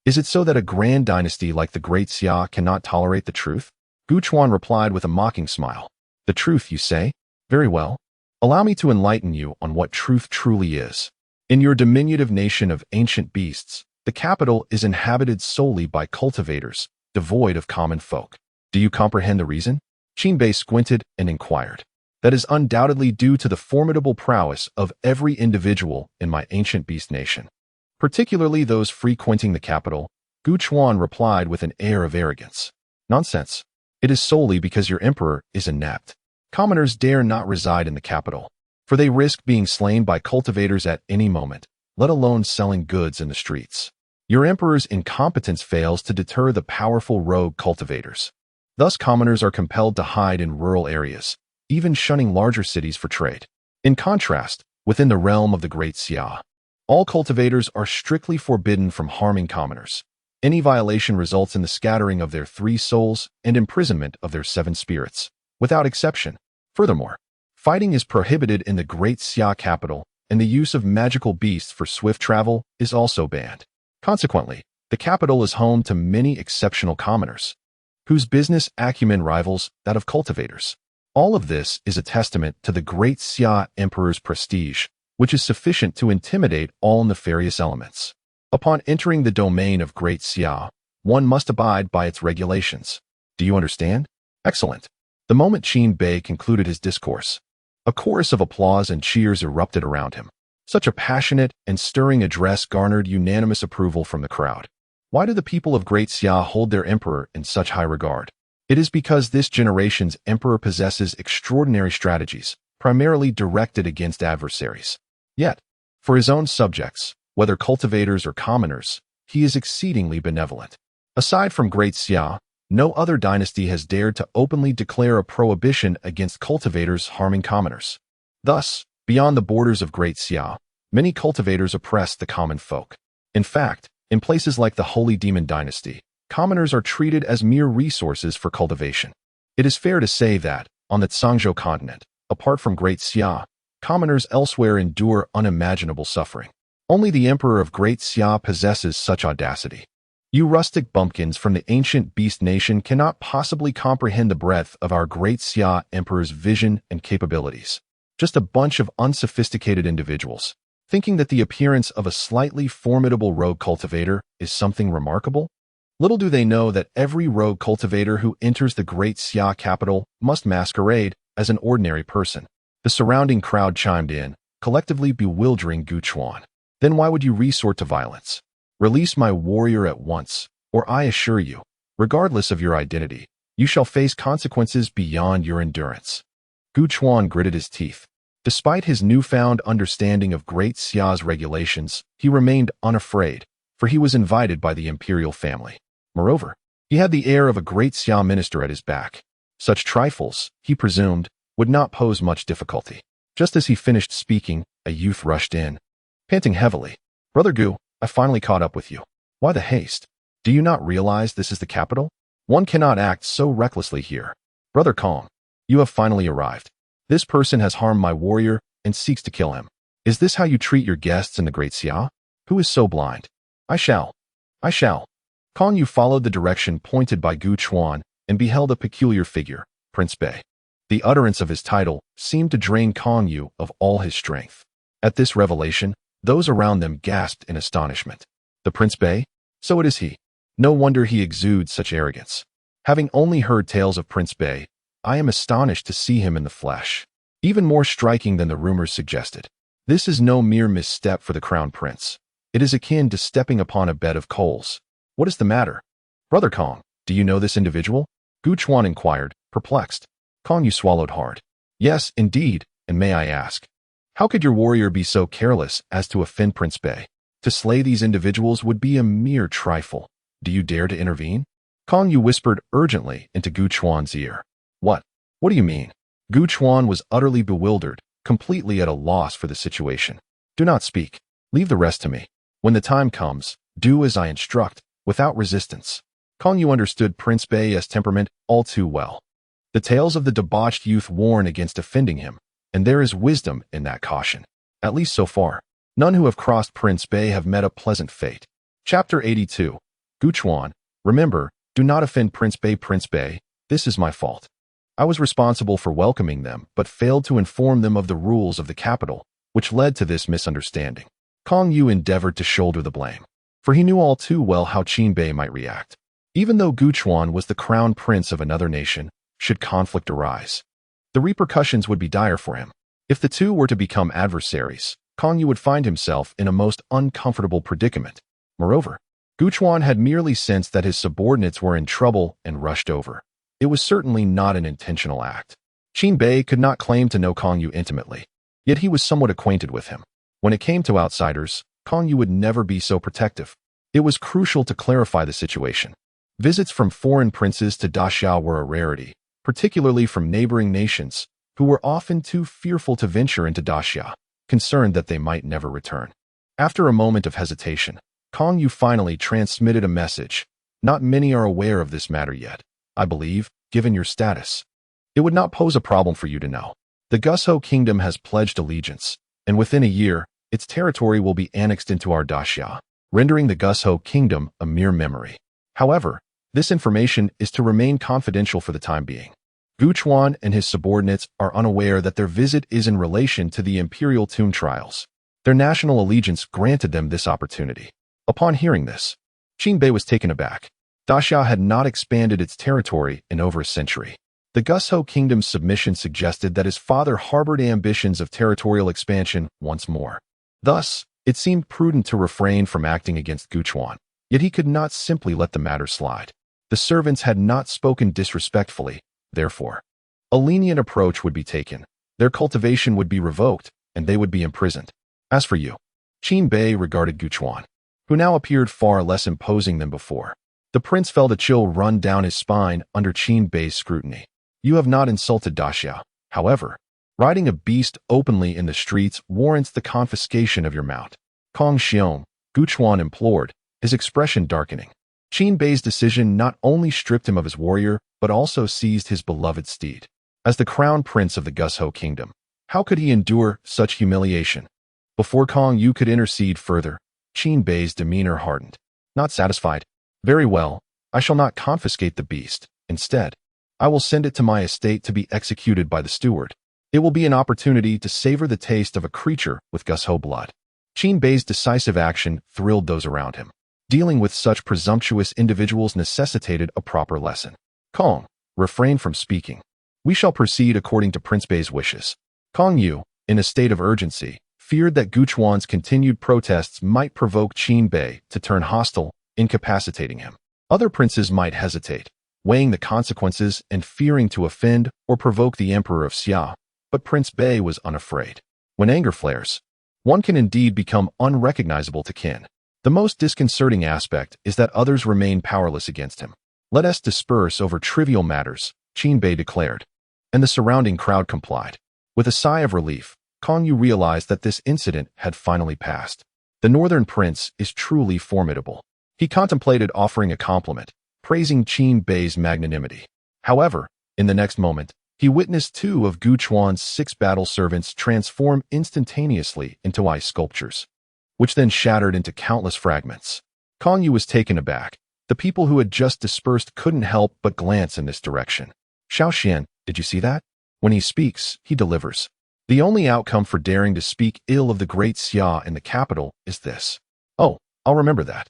S1: "Is it so that a grand dynasty like the Great Xia cannot tolerate the truth?" Gu Chuan replied with a mocking smile. "The truth, you say? Very well. Allow me to enlighten you on what truth truly is. In your diminutive nation of ancient beasts, the capital is inhabited solely by cultivators, devoid of common folk. Do you comprehend the reason?" Qin Bei squinted and inquired. "That is undoubtedly due to the formidable prowess of every individual in my ancient beast nation, particularly those frequenting the capital," Gu Chuan replied with an air of arrogance. "Nonsense. It is solely because your emperor is inept. Commoners dare not reside in the capital, for they risk being slain by cultivators at any moment, let alone selling goods in the streets. Your emperor's incompetence fails to deter the powerful rogue cultivators. Thus commoners are compelled to hide in rural areas, even shunning larger cities for trade. In contrast, within the realm of the Great Xia, all cultivators are strictly forbidden from harming commoners. Any violation results in the scattering of their 3 souls and imprisonment of their 7 spirits, without exception. Furthermore, fighting is prohibited in the Great Xia capital, and the use of magical beasts for swift travel is also banned. Consequently, the capital is home to many exceptional commoners, whose business acumen rivals that of cultivators. All of this is a testament to the Great Xia Emperor's prestige, which is sufficient to intimidate all nefarious elements. Upon entering the domain of Great Xia, one must abide by its regulations. Do you understand? Excellent. The moment Qin Bei concluded his discourse, a chorus of applause and cheers erupted around him. Such a passionate and stirring address garnered unanimous approval from the crowd. Why do the people of Great Xia hold their emperor in such high regard? It is because this generation's emperor possesses extraordinary strategies, primarily directed against adversaries. Yet, for his own subjects, whether cultivators or commoners, he is exceedingly benevolent. Aside from Great Xia, no other dynasty has dared to openly declare a prohibition against cultivators harming commoners. Thus, beyond the borders of Great Xia, many cultivators oppress the common folk. In fact, in places like the Holy Demon Dynasty, commoners are treated as mere resources for cultivation. It is fair to say that, on the Zhangzhou continent, apart from Great Xia, commoners elsewhere endure unimaginable suffering. Only the Emperor of Great Xia possesses such audacity. You rustic bumpkins from the ancient beast nation cannot possibly comprehend the breadth of our Great Xia Emperor's vision and capabilities. Just a bunch of unsophisticated individuals, thinking that the appearance of a slightly formidable rogue cultivator is something remarkable? Little do they know that every rogue cultivator who enters the Great Xia capital must masquerade as an ordinary person. The surrounding crowd chimed in, collectively bewildering Gu Chuan. Then why would you resort to violence? Release my warrior at once, or I assure you, regardless of your identity, you shall face consequences beyond your endurance. Gu Chuan gritted his teeth. Despite his newfound understanding of Great Xia's regulations, he remained unafraid, for he was invited by the imperial family. Moreover, he had the air of a Great Xia minister at his back. Such trifles, he presumed, would not pose much difficulty. Just as he finished speaking, a youth rushed in, panting heavily. Brother Gu, I finally caught up with you. Why the haste? Do you not realize this is the capital? One cannot act so recklessly here. Brother Kong, you have finally arrived. This person has harmed my warrior and seeks to kill him. Is this how you treat your guests in the Great Xia? Who is so blind? I shall. Kong Yu followed the direction pointed by Gu Chuan and beheld a peculiar figure, Prince Bei. The utterance of his title seemed to drain Kong Yu of all his strength. At this revelation, those around them gasped in astonishment. The Prince Bei? So it is he. No wonder he exudes such arrogance. Having only heard tales of Prince Bei, I am astonished to see him in the flesh. Even more striking than the rumors suggested. This is no mere misstep for the crown prince. It is akin to stepping upon a bed of coals. What is the matter? Brother Kong, do you know this individual? Gu Chuan inquired, perplexed. Kong Yu swallowed hard. Yes, indeed, and may I ask, how could your warrior be so careless as to offend Prince Bei? To slay these individuals would be a mere trifle. Do you dare to intervene? Kong Yu whispered urgently into Gu Chuan's ear. What? What do you mean? Gu Chuan was utterly bewildered, completely at a loss for the situation. Do not speak. Leave the rest to me. When the time comes, do as I instruct, without resistance. Kong Yu understood Prince Bei's temperament all too well. The tales of the debauched youth warn against offending him, and there is wisdom in that caution. At least so far. None who have crossed Prince Bei have met a pleasant fate. Chapter 82. Gu Chuan, remember, do not offend Prince Bei, this is my fault. I was responsible for welcoming them, but failed to inform them of the rules of the capital, which led to this misunderstanding. Kong Yu endeavored to shoulder the blame, for he knew all too well how Qin Bei might react. Even though Gu Chuan was the crown prince of another nation, should conflict arise, the repercussions would be dire for him. If the two were to become adversaries, Kong Yu would find himself in a most uncomfortable predicament. Moreover, Gu Chuan had merely sensed that his subordinates were in trouble and rushed over. It was certainly not an intentional act. Qin Bei could not claim to know Kong Yu intimately, yet he was somewhat acquainted with him. When it came to outsiders, Kong Yu would never be so protective. It was crucial to clarify the situation. Visits from foreign princes to Daxia were a rarity, particularly from neighboring nations, who were often too fearful to venture into Daxia, concerned that they might never return. After a moment of hesitation, Kong Yu finally transmitted a message. Not many are aware of this matter yet. I believe, given your status, it would not pose a problem for you to know. The Gusho Kingdom has pledged allegiance, and within a year, its territory will be annexed into our daxia, rendering the Gusho Kingdom a mere memory. However, this information is to remain confidential for the time being. Gu Chuan and his subordinates are unaware that their visit is in relation to the Imperial Tomb trials. Their national allegiance granted them this opportunity. Upon hearing this, Qin Bei was taken aback. Daxia had not expanded its territory in over a century. The Gusho Kingdom's submission suggested that his father harbored ambitions of territorial expansion once more. Thus, it seemed prudent to refrain from acting against Gu Chuan, yet he could not simply let the matter slide. The servants had not spoken disrespectfully, therefore, a lenient approach would be taken. Their cultivation would be revoked, and they would be imprisoned. As for you, Qin Bei regarded Gu Chuan, who now appeared far less imposing than before. The prince felt a chill run down his spine under Qin Bei's scrutiny. You have not insulted daxia. However, riding a beast openly in the streets warrants the confiscation of your mount. Kong Xiong, Gu Chuan implored, his expression darkening. Qin Bei's decision not only stripped him of his warrior, but also seized his beloved steed. As the crown prince of the Gusho Kingdom, how could he endure such humiliation? Before Kong Yu could intercede further, Qin Bei's demeanor hardened. Not satisfied? Very well, I shall not confiscate the beast. Instead, I will send it to my estate to be executed by the steward. It will be an opportunity to savor the taste of a creature with Gusho blood. Qin Bei's decisive action thrilled those around him. Dealing with such presumptuous individuals necessitated a proper lesson. Kong, refrain from speaking. We shall proceed according to Prince Bei's wishes. Kong Yu, in a state of urgency, feared that Gu Chuan's continued protests might provoke Qin Bei to turn hostile, incapacitating him. Other princes might hesitate, weighing the consequences and fearing to offend or provoke the Emperor of Xia, but Prince Bei was unafraid. When anger flares, one can indeed become unrecognizable to kin. The most disconcerting aspect is that others remain powerless against him. Let us disperse over trivial matters, Qin Bei declared, and the surrounding crowd complied. With a sigh of relief, Kong Yu realized that this incident had finally passed. The Northern Prince is truly formidable. He contemplated offering a compliment, praising Qin Bei's magnanimity. However, in the next moment, he witnessed two of Gu Chuan's 6 battle servants transform instantaneously into ice sculptures, which then shattered into countless fragments. Kong Yu was taken aback. The people who had just dispersed couldn't help but glance in this direction. Xiao Xian, did you see that? When he speaks, he delivers. The only outcome for daring to speak ill of the great Xia in the capital is this. Oh, I'll remember that.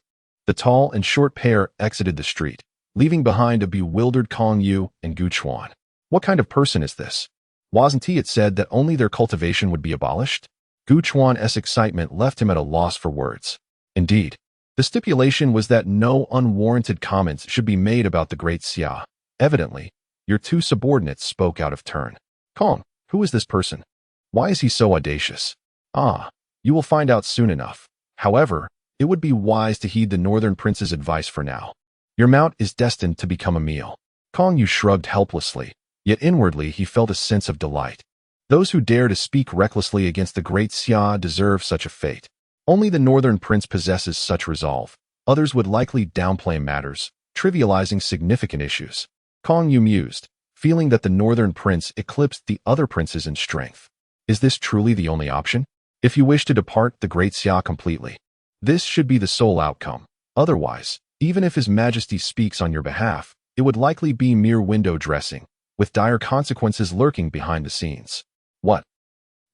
S1: The tall and short pair exited the street, leaving behind a bewildered Kong Yu and Gu Chuan. What kind of person is this? Wasn't it said that only their cultivation would be abolished? Gu Chuan's excitement left him at a loss for words. Indeed, the stipulation was that no unwarranted comments should be made about the great Xia. Evidently, your two subordinates spoke out of turn. Kong, who is this person? Why is he so audacious? Ah, you will find out soon enough. However, it would be wise to heed the Northern Prince's advice for now. Your mount is destined to become a meal. Kong Yu shrugged helplessly, yet inwardly he felt a sense of delight. Those who dare to speak recklessly against the great Xia deserve such a fate. Only the Northern Prince possesses such resolve. Others would likely downplay matters, trivializing significant issues. Kong Yu mused, feeling that the Northern Prince eclipsed the other princes in strength. Is this truly the only option? If you wish to depart the great Xia completely, this should be the sole outcome. Otherwise, even if His Majesty speaks on your behalf, it would likely be mere window dressing, with dire consequences lurking behind the scenes. What?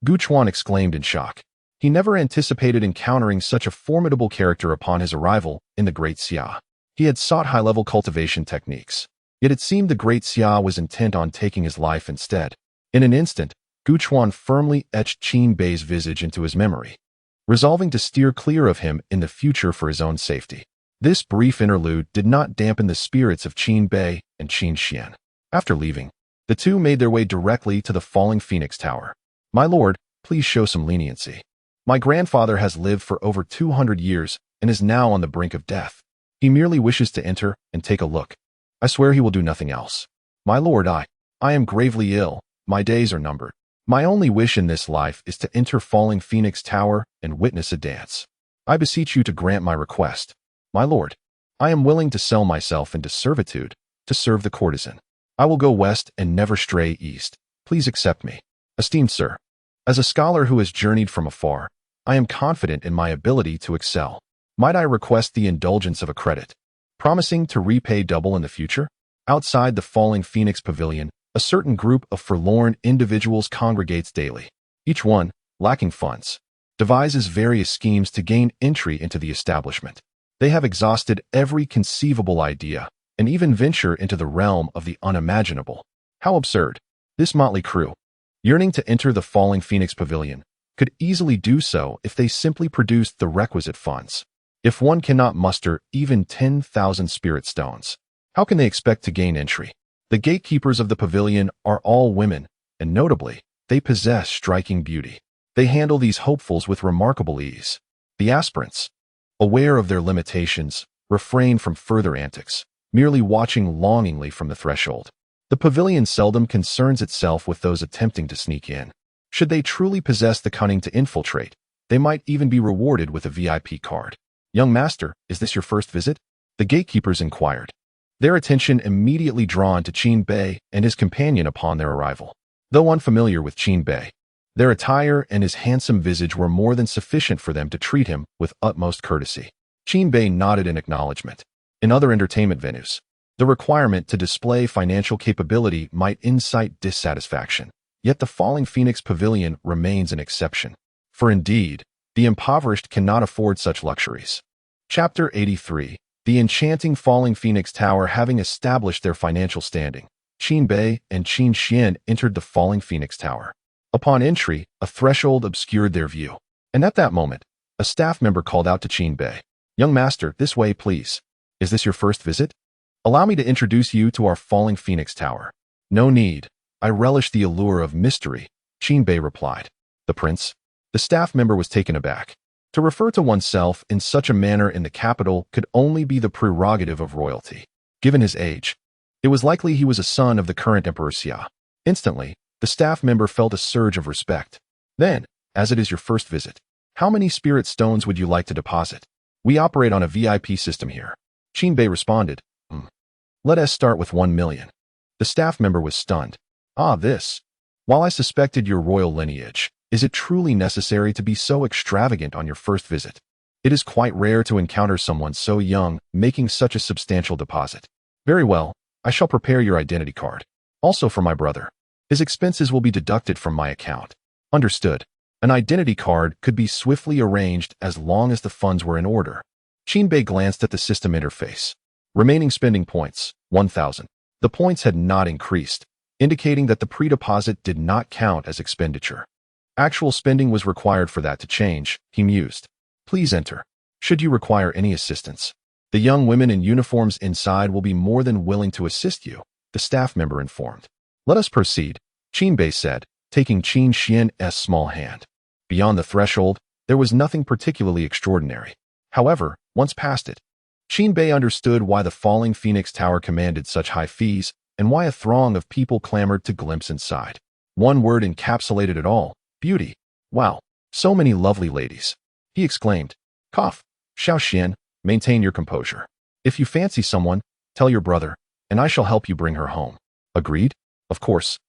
S1: Gu Chuan exclaimed in shock. He never anticipated encountering such a formidable character upon his arrival in the Great Xia. He had sought high-level cultivation techniques, yet it seemed the Great Xia was intent on taking his life instead. In an instant, Gu Chuan firmly etched Qin Bei's visage into his memory, resolving to steer clear of him in the future for his own safety. This brief interlude did not dampen the spirits of Qin Bei and Qin Xian. After leaving, the two made their way directly to the falling Phoenix Tower. My lord, please show some leniency. My grandfather has lived for over 200 years and is now on the brink of death. He merely wishes to enter and take a look. I swear he will do nothing else. My lord, I am gravely ill. My days are numbered. My only wish in this life is to enter falling Phoenix Tower and witness a dance. I beseech you to grant my request. My lord, I am willing to sell myself into servitude to serve the courtesan. I will go west and never stray east. Please accept me. Esteemed sir, as a scholar who has journeyed from afar, I am confident in my ability to excel. Might I request the indulgence of a credit, promising to repay double in the future? Outside the falling Phoenix Pavilion, a certain group of forlorn individuals congregates daily. Each one, lacking funds, devises various schemes to gain entry into the establishment. They have exhausted every conceivable idea and even venture into the realm of the unimaginable. How absurd! This motley crew, yearning to enter the falling Phoenix Pavilion, could easily do so if they simply produced the requisite funds. If one cannot muster even 10,000 spirit stones, how can they expect to gain entry? The gatekeepers of the pavilion are all women, and notably, they possess striking beauty. They handle these hopefuls with remarkable ease. The aspirants, aware of their limitations, refrain from further antics, merely watching longingly from the threshold. The pavilion seldom concerns itself with those attempting to sneak in. Should they truly possess the cunning to infiltrate, they might even be rewarded with a VIP card. Young master, is this your first visit? The gatekeepers inquired, their attention immediately drawn to Qin Bei and his companion upon their arrival. Though unfamiliar with Qin Bei, their attire and his handsome visage were more than sufficient for them to treat him with utmost courtesy. Qin Bei nodded in acknowledgement. In other entertainment venues, the requirement to display financial capability might incite dissatisfaction. Yet the falling Phoenix Pavilion remains an exception. For indeed, the impoverished cannot afford such luxuries. Chapter 83. The enchanting falling Phoenix Tower. Having established their financial standing, Qin Bei and Qin Xian entered the falling Phoenix Tower. Upon entry, a threshold obscured their view, and at that moment, a staff member called out to Qin Bei, "Young master, this way, please. Is this your first visit? Allow me to introduce you to our falling Phoenix Tower." "No need. I relish the allure of mystery," Qin Bei replied. "The prince?" The staff member was taken aback. To refer to oneself in such a manner in the capital could only be the prerogative of royalty. Given his age, it was likely he was a son of the current Emperor Xia. Instantly, the staff member felt a surge of respect. "Then, as it is your first visit, how many spirit stones would you like to deposit? We operate on a VIP system here." Qin Bei responded, "Let us start with 1 million. The staff member was stunned. "Ah, this. While I suspected your royal lineage, is it truly necessary to be so extravagant on your first visit? It is quite rare to encounter someone so young making such a substantial deposit. Very well, I shall prepare your identity card. Also for my brother. His expenses will be deducted from my account." Understood. An identity card could be swiftly arranged as long as the funds were in order. Qin Bei glanced at the system interface. Remaining spending points, 1,000. The points had not increased, indicating that the pre-deposit did not count as expenditure. Actual spending was required for that to change, he mused. "Please enter. Should you require any assistance, the young women in uniforms inside will be more than willing to assist you," the staff member informed. "Let us proceed," Qin Bei said, taking Qin Xian's small hand. Beyond the threshold, there was nothing particularly extraordinary. However, once past it, Qin Bei understood why the falling Phoenix Tower commanded such high fees and why a throng of people clamored to glimpse inside. One word encapsulated it all: beauty. "Wow, so many lovely ladies," he exclaimed. "Cough. Xiao Xian, maintain your composure. If you fancy someone, tell your brother, and I shall help you bring her home." "Agreed? Of course.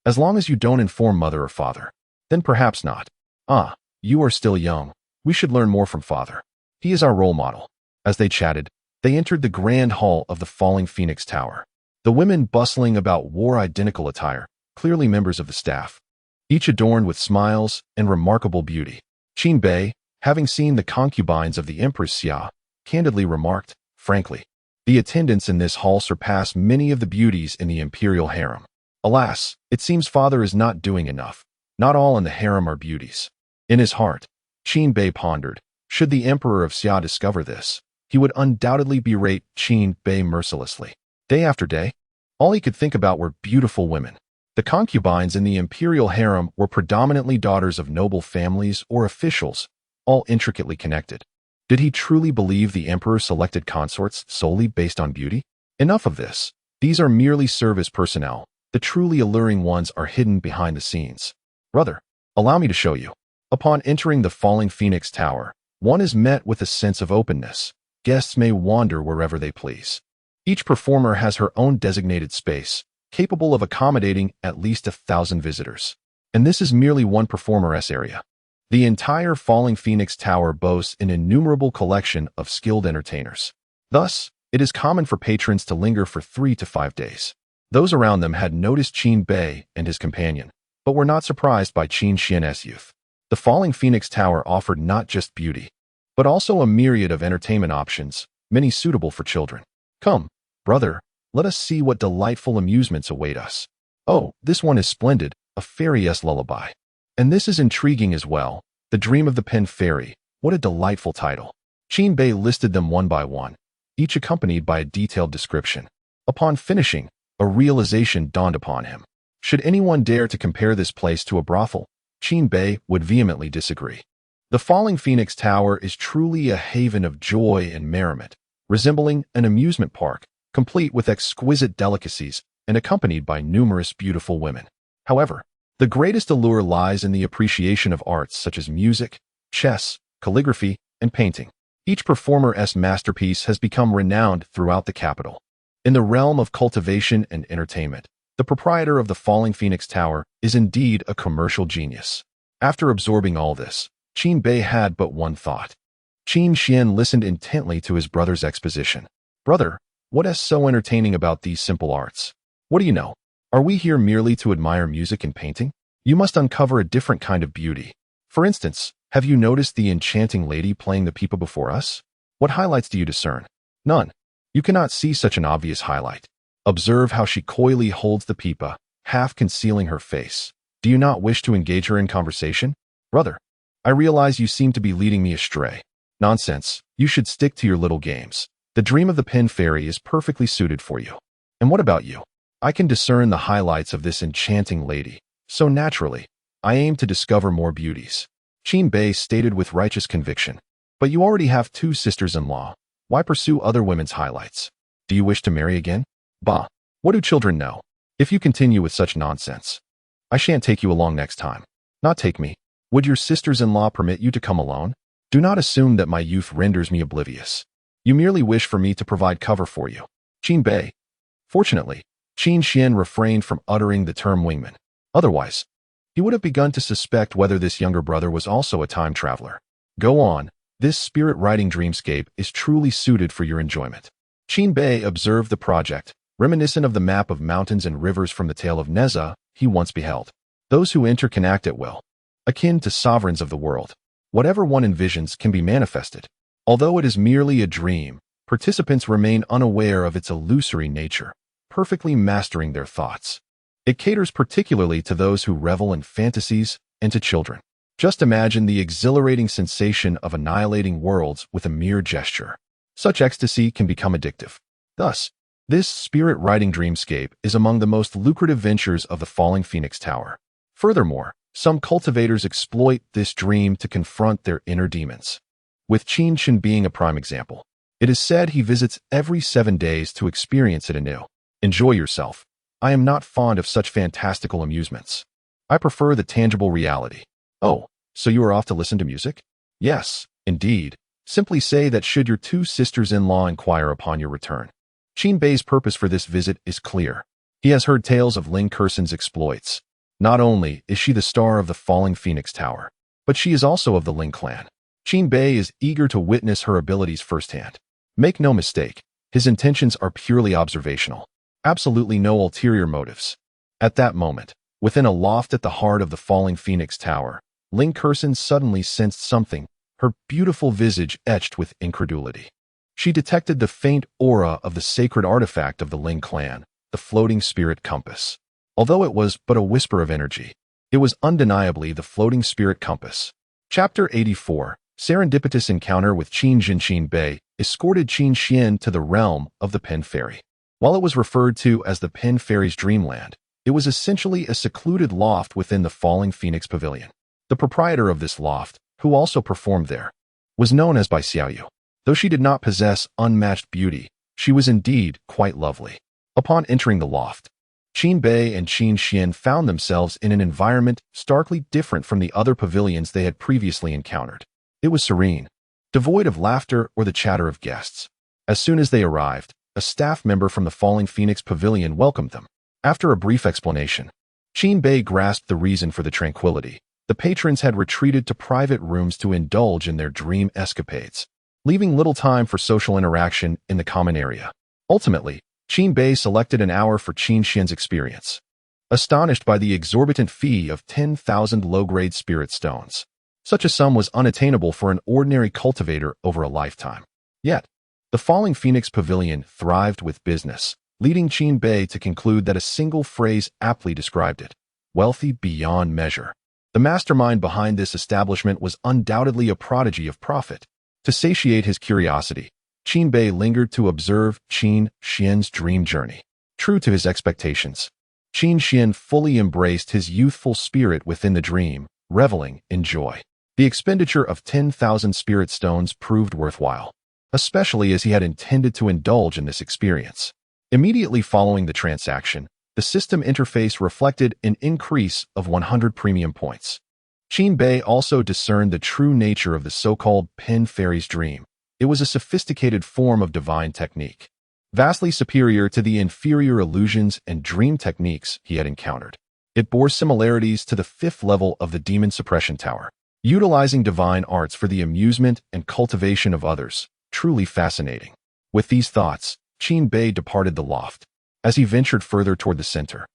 S1: As long as you don't inform mother or father. Then perhaps not." "Ah, you are still young. We should learn more from father. He is our role model." As they chatted, they entered the grand hall of the falling Phoenix Tower. The women bustling about wore identical attire, clearly members of the staff, each adorned with smiles and remarkable beauty. Qin Bei, having seen the concubines of the Empress Xia, candidly remarked, "Frankly, the attendants in this hall surpass many of the beauties in the imperial harem. Alas, it seems father is not doing enough. Not all in the harem are beauties." In his heart, Qin Bei pondered, should the Emperor of Xia discover this, he would undoubtedly berate Qin Bei mercilessly. Day after day, all he could think about were beautiful women. The concubines in the imperial harem were predominantly daughters of noble families or officials, all intricately connected. Did he truly believe the emperor selected consorts solely based on beauty? Enough of this. These are merely service personnel. The truly alluring ones are hidden behind the scenes. "Brother, allow me to show you." Upon entering the falling Phoenix Tower, One is met with a sense of openness. Guests may wander wherever they please. Each performer has her own designated space, capable of accommodating at least 1,000 visitors. And this is merely one performer's area. The entire Falling Phoenix Tower boasts an innumerable collection of skilled entertainers. Thus, it is common for patrons to linger for 3 to 5 days. Those around them had noticed Qin Bei and his companion, but were not surprised by Qin Xian's youth. The Falling Phoenix Tower offered not just beauty, but also a myriad of entertainment options, many suitable for children. Come, brother, let us see what delightful amusements await us. Oh, this one is splendid, a fairy-esque lullaby. And this is intriguing as well, The Dream of the Pen Fairy. What a delightful title. Qin Bei listed them one by one, each accompanied by a detailed description. Upon finishing, a realization dawned upon him. Should anyone dare to compare this place to a brothel, Qin Bei would vehemently disagree. The Falling Phoenix Tower is truly a haven of joy and merriment, resembling an amusement park, complete with exquisite delicacies and accompanied by numerous beautiful women. However, the greatest allure lies in the appreciation of arts such as music, chess, calligraphy, and painting. Each performer's masterpiece has become renowned throughout the capital. In the realm of cultivation and entertainment, the proprietor of the Falling Phoenix Tower is indeed a commercial genius. After absorbing all this, Qin Bei had but one thought. Qin Xian listened intently to his brother's exposition. Brother, what is so entertaining about these simple arts? What do you know? Are we here merely to admire music and painting? You must uncover a different kind of beauty. For instance, have you noticed the enchanting lady playing the pipa before us? What highlights do you discern? None. You cannot see such an obvious highlight. Observe how she coyly holds the pipa, half concealing her face. Do you not wish to engage her in conversation? Brother, I realize you seem to be leading me astray. Nonsense. You should stick to your little games. The Dream of the Pen Fairy is perfectly suited for you. And what about you? I can discern the highlights of this enchanting lady. So naturally, I aim to discover more beauties. Qin Bei stated with righteous conviction. But you already have 2 sisters-in-law. Why pursue other women's highlights? Do you wish to marry again? Bah, what do children know? If you continue with such nonsense, I shan't take you along next time. Not take me. Would your sisters-in-law permit you to come alone? Do not assume that my youth renders me oblivious. You merely wish for me to provide cover for you. Qin Bei. Fortunately, Qin Xian refrained from uttering the term wingman. Otherwise, he would have begun to suspect whether this younger brother was also a time traveler. Go on. This spirit-riding dreamscape is truly suited for your enjoyment. Qin Bei observed the project, reminiscent of the map of mountains and rivers from the tale of Neza he once beheld. Those who enter can act at will, akin to sovereigns of the world. Whatever one envisions can be manifested. Although it is merely a dream, participants remain unaware of its illusory nature, perfectly mastering their thoughts. It caters particularly to those who revel in fantasies and to children. Just imagine the exhilarating sensation of annihilating worlds with a mere gesture. Such ecstasy can become addictive. Thus, this spirit-riding dreamscape is among the most lucrative ventures of the Falling Phoenix Tower. Furthermore, some cultivators exploit this dream to confront their inner demons. With Qin Xian being a prime example. It is said he visits every 7 days to experience it anew. Enjoy yourself. I am not fond of such fantastical amusements. I prefer the tangible reality. Oh, so you are off to listen to music? Yes, indeed. Simply say that should your 2 sisters-in-law inquire upon your return. Qin Bei's purpose for this visit is clear. He has heard tales of Ling Kursan's exploits. Not only is she the star of the Falling Phoenix Tower, but she is also of the Ling clan. Qin Bei is eager to witness her abilities firsthand. Make no mistake, his intentions are purely observational. Absolutely no ulterior motives. At that moment, within a loft at the heart of the Falling Phoenix Tower, Ling Kursan suddenly sensed something, her beautiful visage etched with incredulity. She detected the faint aura of the sacred artifact of the Ling clan, the floating spirit compass. Although it was but a whisper of energy, it was undeniably the floating spirit compass. Chapter 84, Serendipitous Encounter with Qin Bei, escorted Qin Xian to the realm of the Pen Fairy. While it was referred to as the Pen Fairy's dreamland, it was essentially a secluded loft within the Falling Phoenix Pavilion. The proprietor of this loft, who also performed there, was known as Bai Xiaoyu. Though she did not possess unmatched beauty, she was indeed quite lovely. Upon entering the loft, Qin Bei and Qin Xian found themselves in an environment starkly different from the other pavilions they had previously encountered. It was serene, devoid of laughter or the chatter of guests. As soon as they arrived, a staff member from the Falling Phoenix Pavilion welcomed them. After a brief explanation, Qin Bei grasped the reason for the tranquility. The patrons had retreated to private rooms to indulge in their dream escapades, leaving little time for social interaction in the common area. Ultimately, Qin Bei selected an hour for Qin Xian's experience, astonished by the exorbitant fee of 10,000 low-grade spirit stones. Such a sum was unattainable for an ordinary cultivator over a lifetime. Yet, the Falling Phoenix Pavilion thrived with business, leading Qin Bei to conclude that a single phrase aptly described it: wealthy beyond measure. The mastermind behind this establishment was undoubtedly a prodigy of profit. To satiate his curiosity, Qin Bei lingered to observe Qin Xian's dream journey. True to his expectations, Qin Xian fully embraced his youthful spirit within the dream, reveling in joy. The expenditure of 10,000 spirit stones proved worthwhile, especially as he had intended to indulge in this experience. Immediately following the transaction, the system interface reflected an increase of 100 premium points. Qin Bei also discerned the true nature of the so-called Pen Fairy's dream. It was a sophisticated form of divine technique, vastly superior to the inferior illusions and dream techniques he had encountered. It bore similarities to the 5th level of the Demon Suppression Tower, utilizing divine arts for the amusement and cultivation of others. Truly fascinating. With these thoughts, Qin Bei departed the loft. As he ventured further toward the center,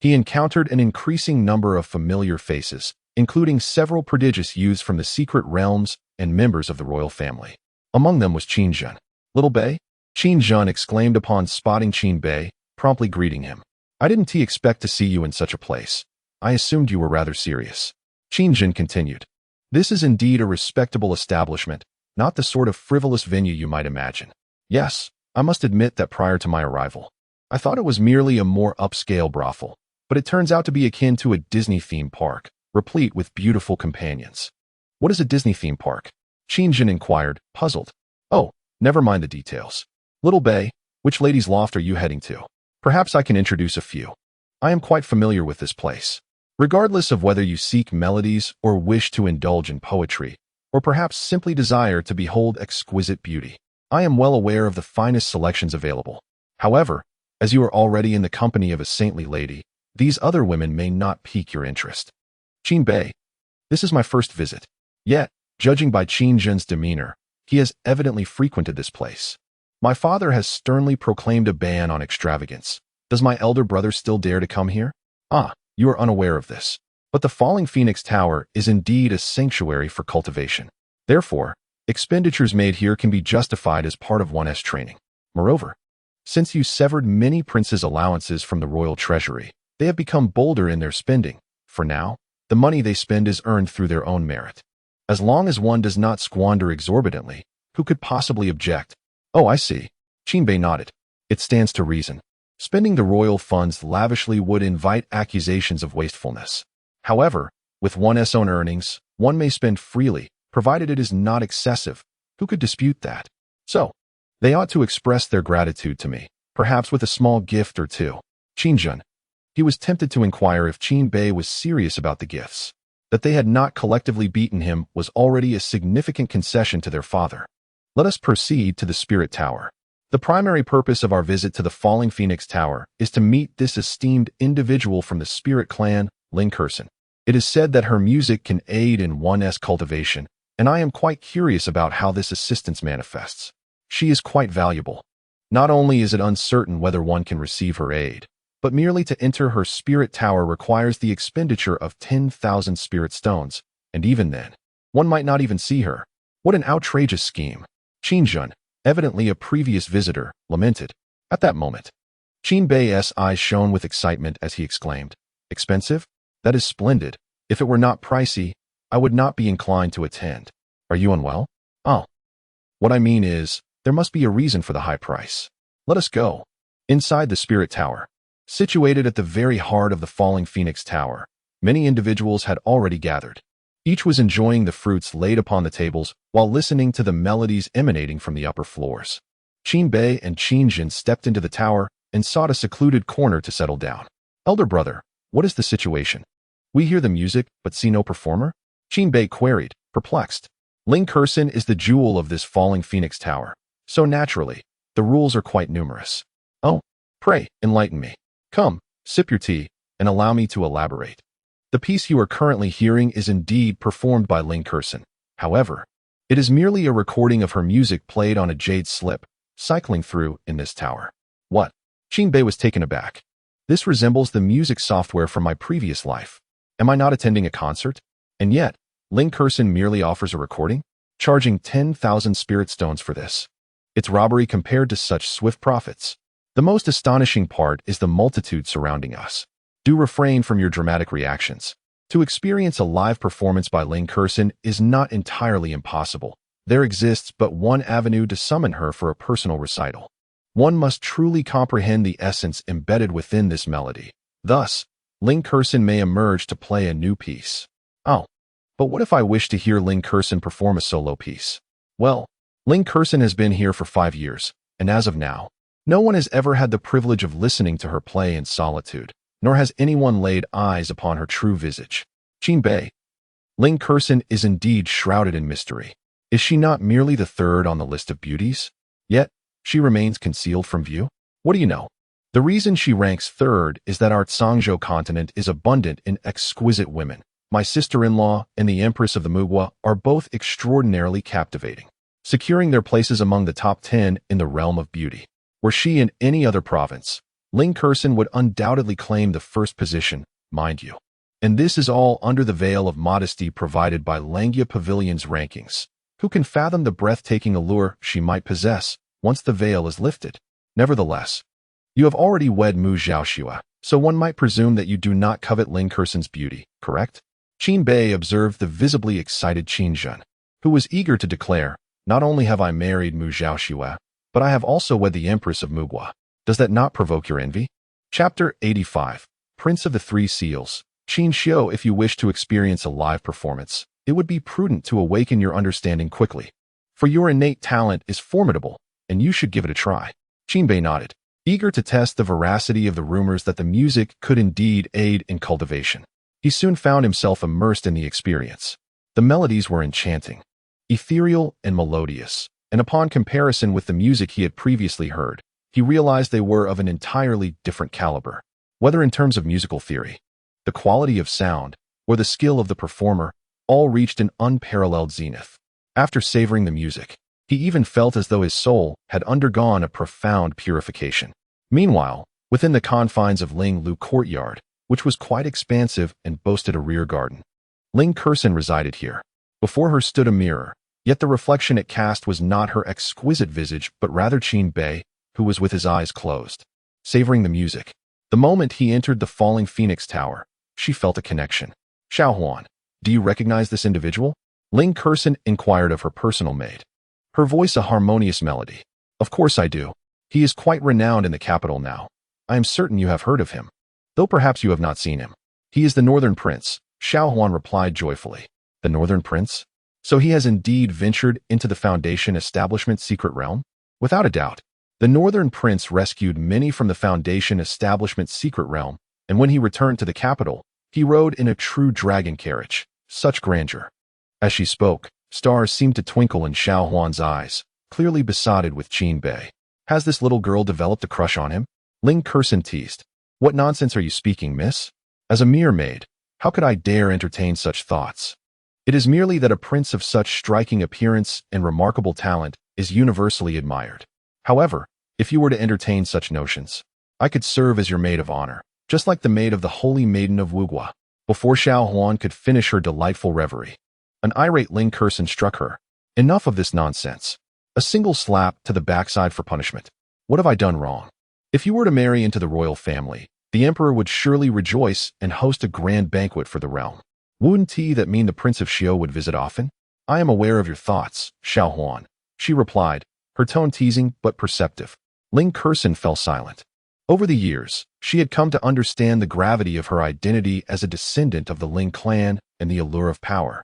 S1: he encountered an increasing number of familiar faces, including several prodigious youths from the secret realms and members of the royal family. Among them was Qin Zhen. "Little Bei?" Qin Zhen exclaimed upon spotting Qin Bei, promptly greeting him. "I didn't expect to see you in such a place. I assumed you were rather serious." Qin Zhen continued. "This is indeed a respectable establishment, not the sort of frivolous venue you might imagine. Yes, I must admit that prior to my arrival, I thought it was merely a more upscale brothel, but it turns out to be akin to a Disney theme park, replete with beautiful companions." "What is a Disney theme park?" Qin Zhen inquired, puzzled. "Oh, never mind the details. Little Bei, which lady's loft are you heading to? Perhaps I can introduce a few. I am quite familiar with this place. Regardless of whether you seek melodies or wish to indulge in poetry, or perhaps simply desire to behold exquisite beauty, I am well aware of the finest selections available. However, as you are already in the company of a saintly lady, these other women may not pique your interest." "Qin Bei, this is my first visit. Yet, judging by Qin Zhen's demeanor, he has evidently frequented this place. My father has sternly proclaimed a ban on extravagance. Does my elder brother still dare to come here? Ah, you are unaware of this. But the Falling Phoenix Tower is indeed a sanctuary for cultivation. Therefore, expenditures made here can be justified as part of one's training. Moreover, since you severed many princes' allowances from the royal treasury, they have become bolder in their spending. For now, the money they spend is earned through their own merit. As long as one does not squander exorbitantly, who could possibly object?" "Oh, I see." Qin Bei nodded. "It stands to reason. Spending the royal funds lavishly would invite accusations of wastefulness. However, with one's own earnings, one may spend freely, provided it is not excessive. Who could dispute that? So, they ought to express their gratitude to me, perhaps with a small gift or two." Qin Zhen. He was tempted to inquire if Qin Bei was serious about the gifts. That they had not collectively beaten him was already a significant concession to their father. Let us proceed to the Spirit Tower. The primary purpose of our visit to the Falling Phoenix Tower is to meet this esteemed individual from the Spirit Clan, Ling Curson. It is said that her music can aid in one's cultivation, and I am quite curious about how this assistance manifests. She is quite valuable. Not only is it uncertain whether one can receive her aid, but merely to enter her spirit tower requires the expenditure of 10,000 spirit stones, and even then, one might not even see her. What an outrageous scheme. Qin Zhen, evidently a previous visitor, lamented. At that moment, Qin Bei's eyes shone with excitement as he exclaimed, "Expensive? That is splendid. If it were not pricey, I would not be inclined to attend. Are you unwell?" "Oh. What I mean is, there must be a reason for the high price. Let us go." Inside the spirit tower, situated at the very heart of the Falling Phoenix Tower, many individuals had already gathered. Each was enjoying the fruits laid upon the tables while listening to the melodies emanating from the upper floors. Qin Bei and Qin Zhen stepped into the tower and sought a secluded corner to settle down. "Elder brother, what is the situation? We hear the music but see no performer?" Qin Bei queried, perplexed. Ling Curson is the jewel of this falling phoenix tower, so naturally, the rules are quite numerous. Oh, pray, enlighten me. Come, sip your tea, and allow me to elaborate. The piece you are currently hearing is indeed performed by Ling Curson. However, it is merely a recording of her music played on a jade slip, cycling through in this tower. What? Qin Bei was taken aback. This resembles the music software from my previous life. Am I not attending a concert? And yet, Ling Curson merely offers a recording, charging 10,000 spirit stones for this. It's robbery compared to such swift profits. The most astonishing part is the multitude surrounding us. Do refrain from your dramatic reactions. To experience a live performance by Ling Curson is not entirely impossible. There exists but one avenue to summon her for a personal recital. One must truly comprehend the essence embedded within this melody. Thus, Ling Curson may emerge to play a new piece. Oh, but what if I wish to hear Ling Curson perform a solo piece? Well, Ling Curson has been here for 5 years, and as of now, no one has ever had the privilege of listening to her play in solitude, nor has anyone laid eyes upon her true visage. Qin Bei. Ling Curson is indeed shrouded in mystery. Is she not merely the third on the list of beauties? Yet, she remains concealed from view? What do you know? The reason she ranks third is that our Zhangzhou continent is abundant in exquisite women. My sister-in-law and the Empress of the Mugwa are both extraordinarily captivating, securing their places among the top 10 in the realm of beauty. Were she in any other province, Ling Curson would undoubtedly claim the first position, mind you. And this is all under the veil of modesty provided by Langya Pavilion's rankings. Who can fathom the breathtaking allure she might possess once the veil is lifted? Nevertheless, you have already wed Mu Xiaoxua, so one might presume that you do not covet Ling Curson's beauty, correct? Qin Bei observed the visibly excited Qin Zhen, who was eager to declare, not only have I married Mu Xiaoxua, but I have also wed the Empress of Mugwa. Does that not provoke your envy? Chapter 85, Prince of the Three Seals. Qin Xiu, if you wish to experience a live performance, it would be prudent to awaken your understanding quickly, for your innate talent is formidable, and you should give it a try. Qin Bei nodded, eager to test the veracity of the rumors that the music could indeed aid in cultivation. He soon found himself immersed in the experience. The melodies were enchanting, ethereal and melodious, and upon comparison with the music he had previously heard, he realized they were of an entirely different caliber. Whether in terms of musical theory, the quality of sound, or the skill of the performer, all reached an unparalleled zenith. After savoring the music, he even felt as though his soul had undergone a profound purification. Meanwhile, within the confines of Ling Lu Courtyard, which was quite expansive and boasted a rear garden, Ling Curson resided here. Before her stood a mirror, yet the reflection it cast was not her exquisite visage but rather Qin Bei, who was with his eyes closed, savoring the music. The moment he entered the falling phoenix tower, she felt a connection. Xiaohuan, do you recognize this individual? Ling Curson inquired of her personal maid, her voice a harmonious melody. Of course I do. He is quite renowned in the capital now. I am certain you have heard of him, though perhaps you have not seen him. He is the Northern Prince, Xiaohuan replied joyfully. The Northern Prince? So he has indeed ventured into the Foundation Establishment's secret realm? Without a doubt. The Northern Prince rescued many from the Foundation Establishment's secret realm, and when he returned to the capital, he rode in a true dragon carriage. Such grandeur. As she spoke, stars seemed to twinkle in Xiaohuan's eyes, clearly besotted with Qin Bei. Has this little girl developed a crush on him? Ling Curson teased. What nonsense are you speaking, miss? As a mere maid, how could I dare entertain such thoughts? It is merely that a prince of such striking appearance and remarkable talent is universally admired. However, if you were to entertain such notions, I could serve as your maid of honor, just like the maid of the Holy Maiden of Wugwa. Before Xiaohuan could finish her delightful reverie, an irate Ling Curson struck her. Enough of this nonsense. A single slap to the backside for punishment. What have I done wrong? If you were to marry into the royal family, the emperor would surely rejoice and host a grand banquet for the realm. Wouldn't he that mean the Prince of Xiu would visit often? I am aware of your thoughts, Xiaohuan, she replied, her tone teasing but perceptive. Ling Curson fell silent. Over the years, she had come to understand the gravity of her identity as a descendant of the Ling clan and the allure of power.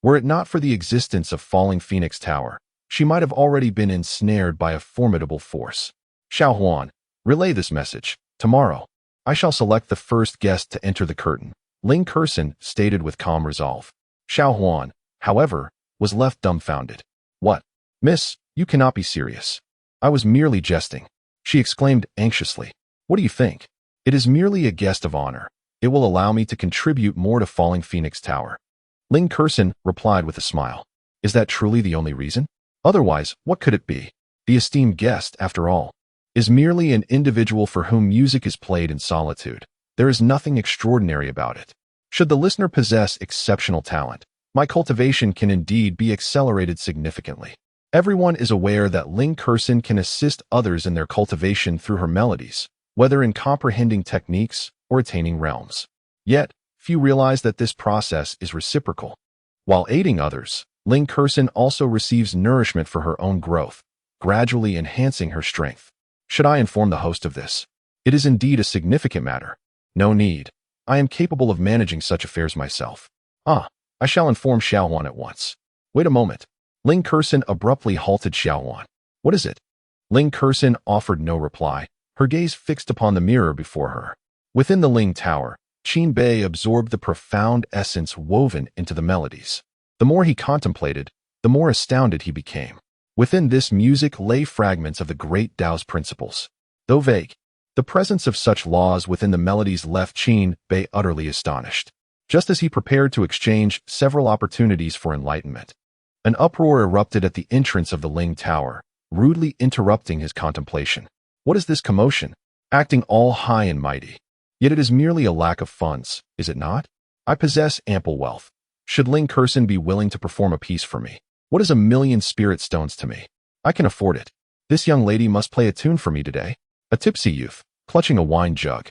S1: Were it not for the existence of falling Phoenix Tower, she might have already been ensnared by a formidable force. Xiaohuan, relay this message. Tomorrow, I shall select the first guest to enter the curtain, Ling Curson stated with calm resolve. Xiaohuan, however, was left dumbfounded. What? Miss, you cannot be serious. I was merely jesting. She exclaimed anxiously. What do you think? It is merely a guest of honor. It will allow me to contribute more to Falling Phoenix Tower. Ling Curson replied with a smile. Is that truly the only reason? Otherwise, what could it be? The esteemed guest, after all, is merely an individual for whom music is played in solitude. There is nothing extraordinary about it. Should the listener possess exceptional talent, my cultivation can indeed be accelerated significantly. Everyone is aware that Ling Curson can assist others in their cultivation through her melodies, whether in comprehending techniques or attaining realms. Yet, few realize that this process is reciprocal. While aiding others, Ling Curson also receives nourishment for her own growth, gradually enhancing her strength. Should I inform the host of this? It is indeed a significant matter. No need. I am capable of managing such affairs myself. I shall inform Xiaohuan at once. Wait a moment. Ling Curson abruptly halted Xiaohuan. What is it? Ling Curson offered no reply, her gaze fixed upon the mirror before her. Within the Ling Tower, Qin Bei absorbed the profound essence woven into the melodies. The more he contemplated, the more astounded he became. Within this music lay fragments of the great Tao's principles. Though vague, the presence of such laws within the melodies left Qin Bei utterly astonished. Just as he prepared to exchange several opportunities for enlightenment, an uproar erupted at the entrance of the Ling Tower, rudely interrupting his contemplation. What is this commotion? Acting all high and mighty. Yet it is merely a lack of funds, is it not? I possess ample wealth. Should Ling Curson be willing to perform a piece for me? What is 1,000,000 spirit stones to me? I can afford it. This young lady must play a tune for me today. A tipsy youth, clutching a wine jug,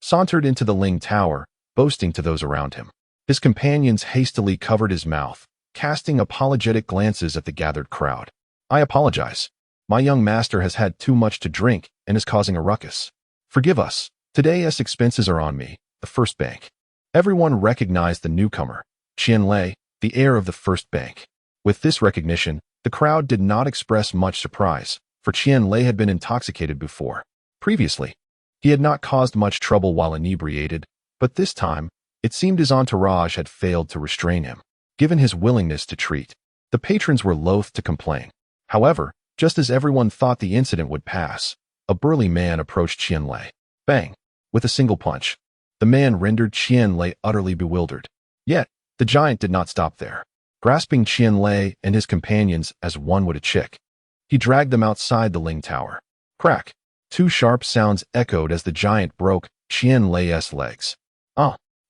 S1: sauntered into the Ling Tower, boasting to those around him. His companions hastily covered his mouth, casting apologetic glances at the gathered crowd. I apologize. My young master has had too much to drink and is causing a ruckus. Forgive us. Today's expenses are on me, the first bank. Everyone recognized the newcomer, Qian Lei, the heir of the first bank. With this recognition, the crowd did not express much surprise, for Qian Lei had been intoxicated before. Previously, he had not caused much trouble while inebriated, but this time, it seemed his entourage had failed to restrain him. Given his willingness to treat, the patrons were loath to complain. However, just as everyone thought the incident would pass, a burly man approached Qian Lei. Bang! With a single punch, the man rendered Qian Lei utterly bewildered. Yet, the giant did not stop there. Grasping Qian Lei and his companions as one would a chick, he dragged them outside the Ling Tower. Crack! Two sharp sounds echoed as the giant broke Qian Lei's legs.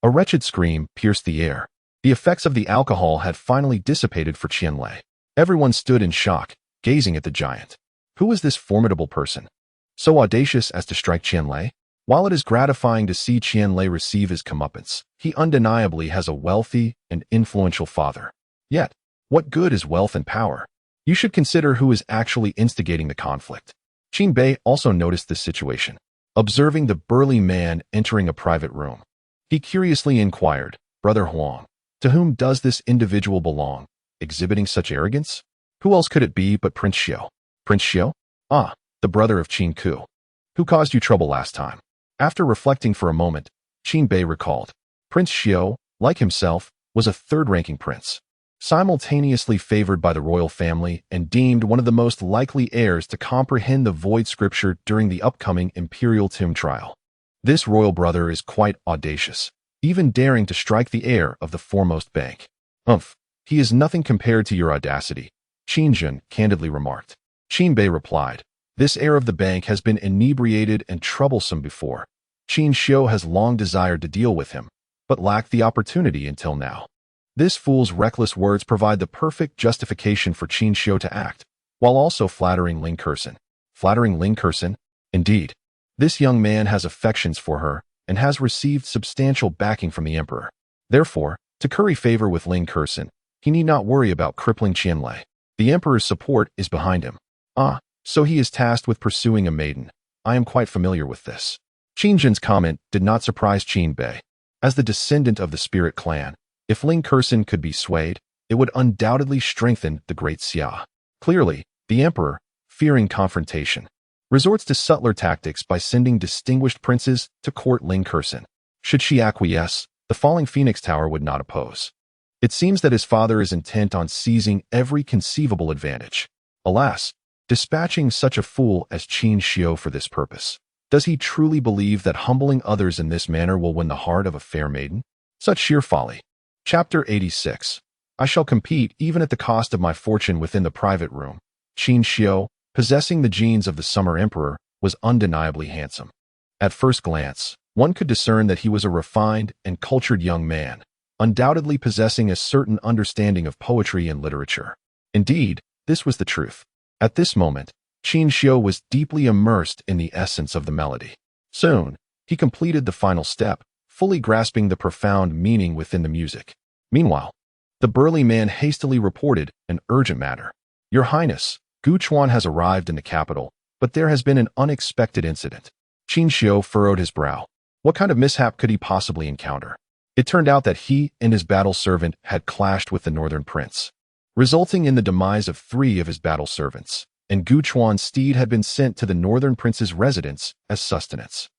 S1: A wretched scream pierced the air. The effects of the alcohol had finally dissipated for Qian Lei. Everyone stood in shock, gazing at the giant. Who was this formidable person? So audacious as to strike Qian Lei? While it is gratifying to see Qian Lei receive his comeuppance, he undeniably has a wealthy and influential father. Yet, what good is wealth and power? You should consider who is actually instigating the conflict. Qin Bei also noticed this situation. Observing the burly man entering a private room, he curiously inquired, Brother Huang, to whom does this individual belong, exhibiting such arrogance? Who else could it be but Prince Xiu? Prince Xiu? The brother of Qin Ku. Who caused you trouble last time? After reflecting for a moment, Qin Bei recalled. Prince Xiu, like himself, was a third-ranking prince, simultaneously favored by the royal family and deemed one of the most likely heirs to comprehend the void scripture during the upcoming imperial tomb trial. This royal brother is quite audacious, even daring to strike the heir of the foremost bank. He is nothing compared to your audacity, Qin Jun candidly remarked. Qin Bei replied, this heir of the bank has been inebriated and troublesome before. Qin Xiu has long desired to deal with him, but lacked the opportunity until now. This fool's reckless words provide the perfect justification for Qin Xiu to act, while also flattering Ling Curson. Flattering Ling Curson? Indeed. This young man has affections for her and has received substantial backing from the emperor. Therefore, to curry favor with Ling Curson, he need not worry about crippling Qian Lei. The emperor's support is behind him. So he is tasked with pursuing a maiden. I am quite familiar with this. Qin Jin's comment did not surprise Qin Bei. As the descendant of the spirit clan, if Ling Curson could be swayed, it would undoubtedly strengthen the great Xia. Clearly, the emperor, fearing confrontation, resorts to subtler tactics by sending distinguished princes to court Ling Curson. Should she acquiesce, the falling Phoenix Tower would not oppose. It seems that his father is intent on seizing every conceivable advantage. Alas, dispatching such a fool as Qin Xiu for this purpose. Does he truly believe that humbling others in this manner will win the heart of a fair maiden? Such sheer folly. Chapter 86. I shall compete even at the cost of my fortune within the private room. Qin Xiu, possessing the genes of the Summer Emperor, was undeniably handsome. At first glance, one could discern that he was a refined and cultured young man, undoubtedly possessing a certain understanding of poetry and literature. Indeed, this was the truth. At this moment, Qin Xiu was deeply immersed in the essence of the melody. Soon, he completed the final step, fully grasping the profound meaning within the music. Meanwhile, the burly man hastily reported an urgent matter. Your Highness, Gu Chuan has arrived in the capital, but there has been an unexpected incident. Qin Xiu furrowed his brow. What kind of mishap could he possibly encounter? It turned out that he and his battle servant had clashed with the northern prince, resulting in the demise of 3 of his battle servants, and Gu Chuan's steed had been sent to the northern prince's residence as sustenance.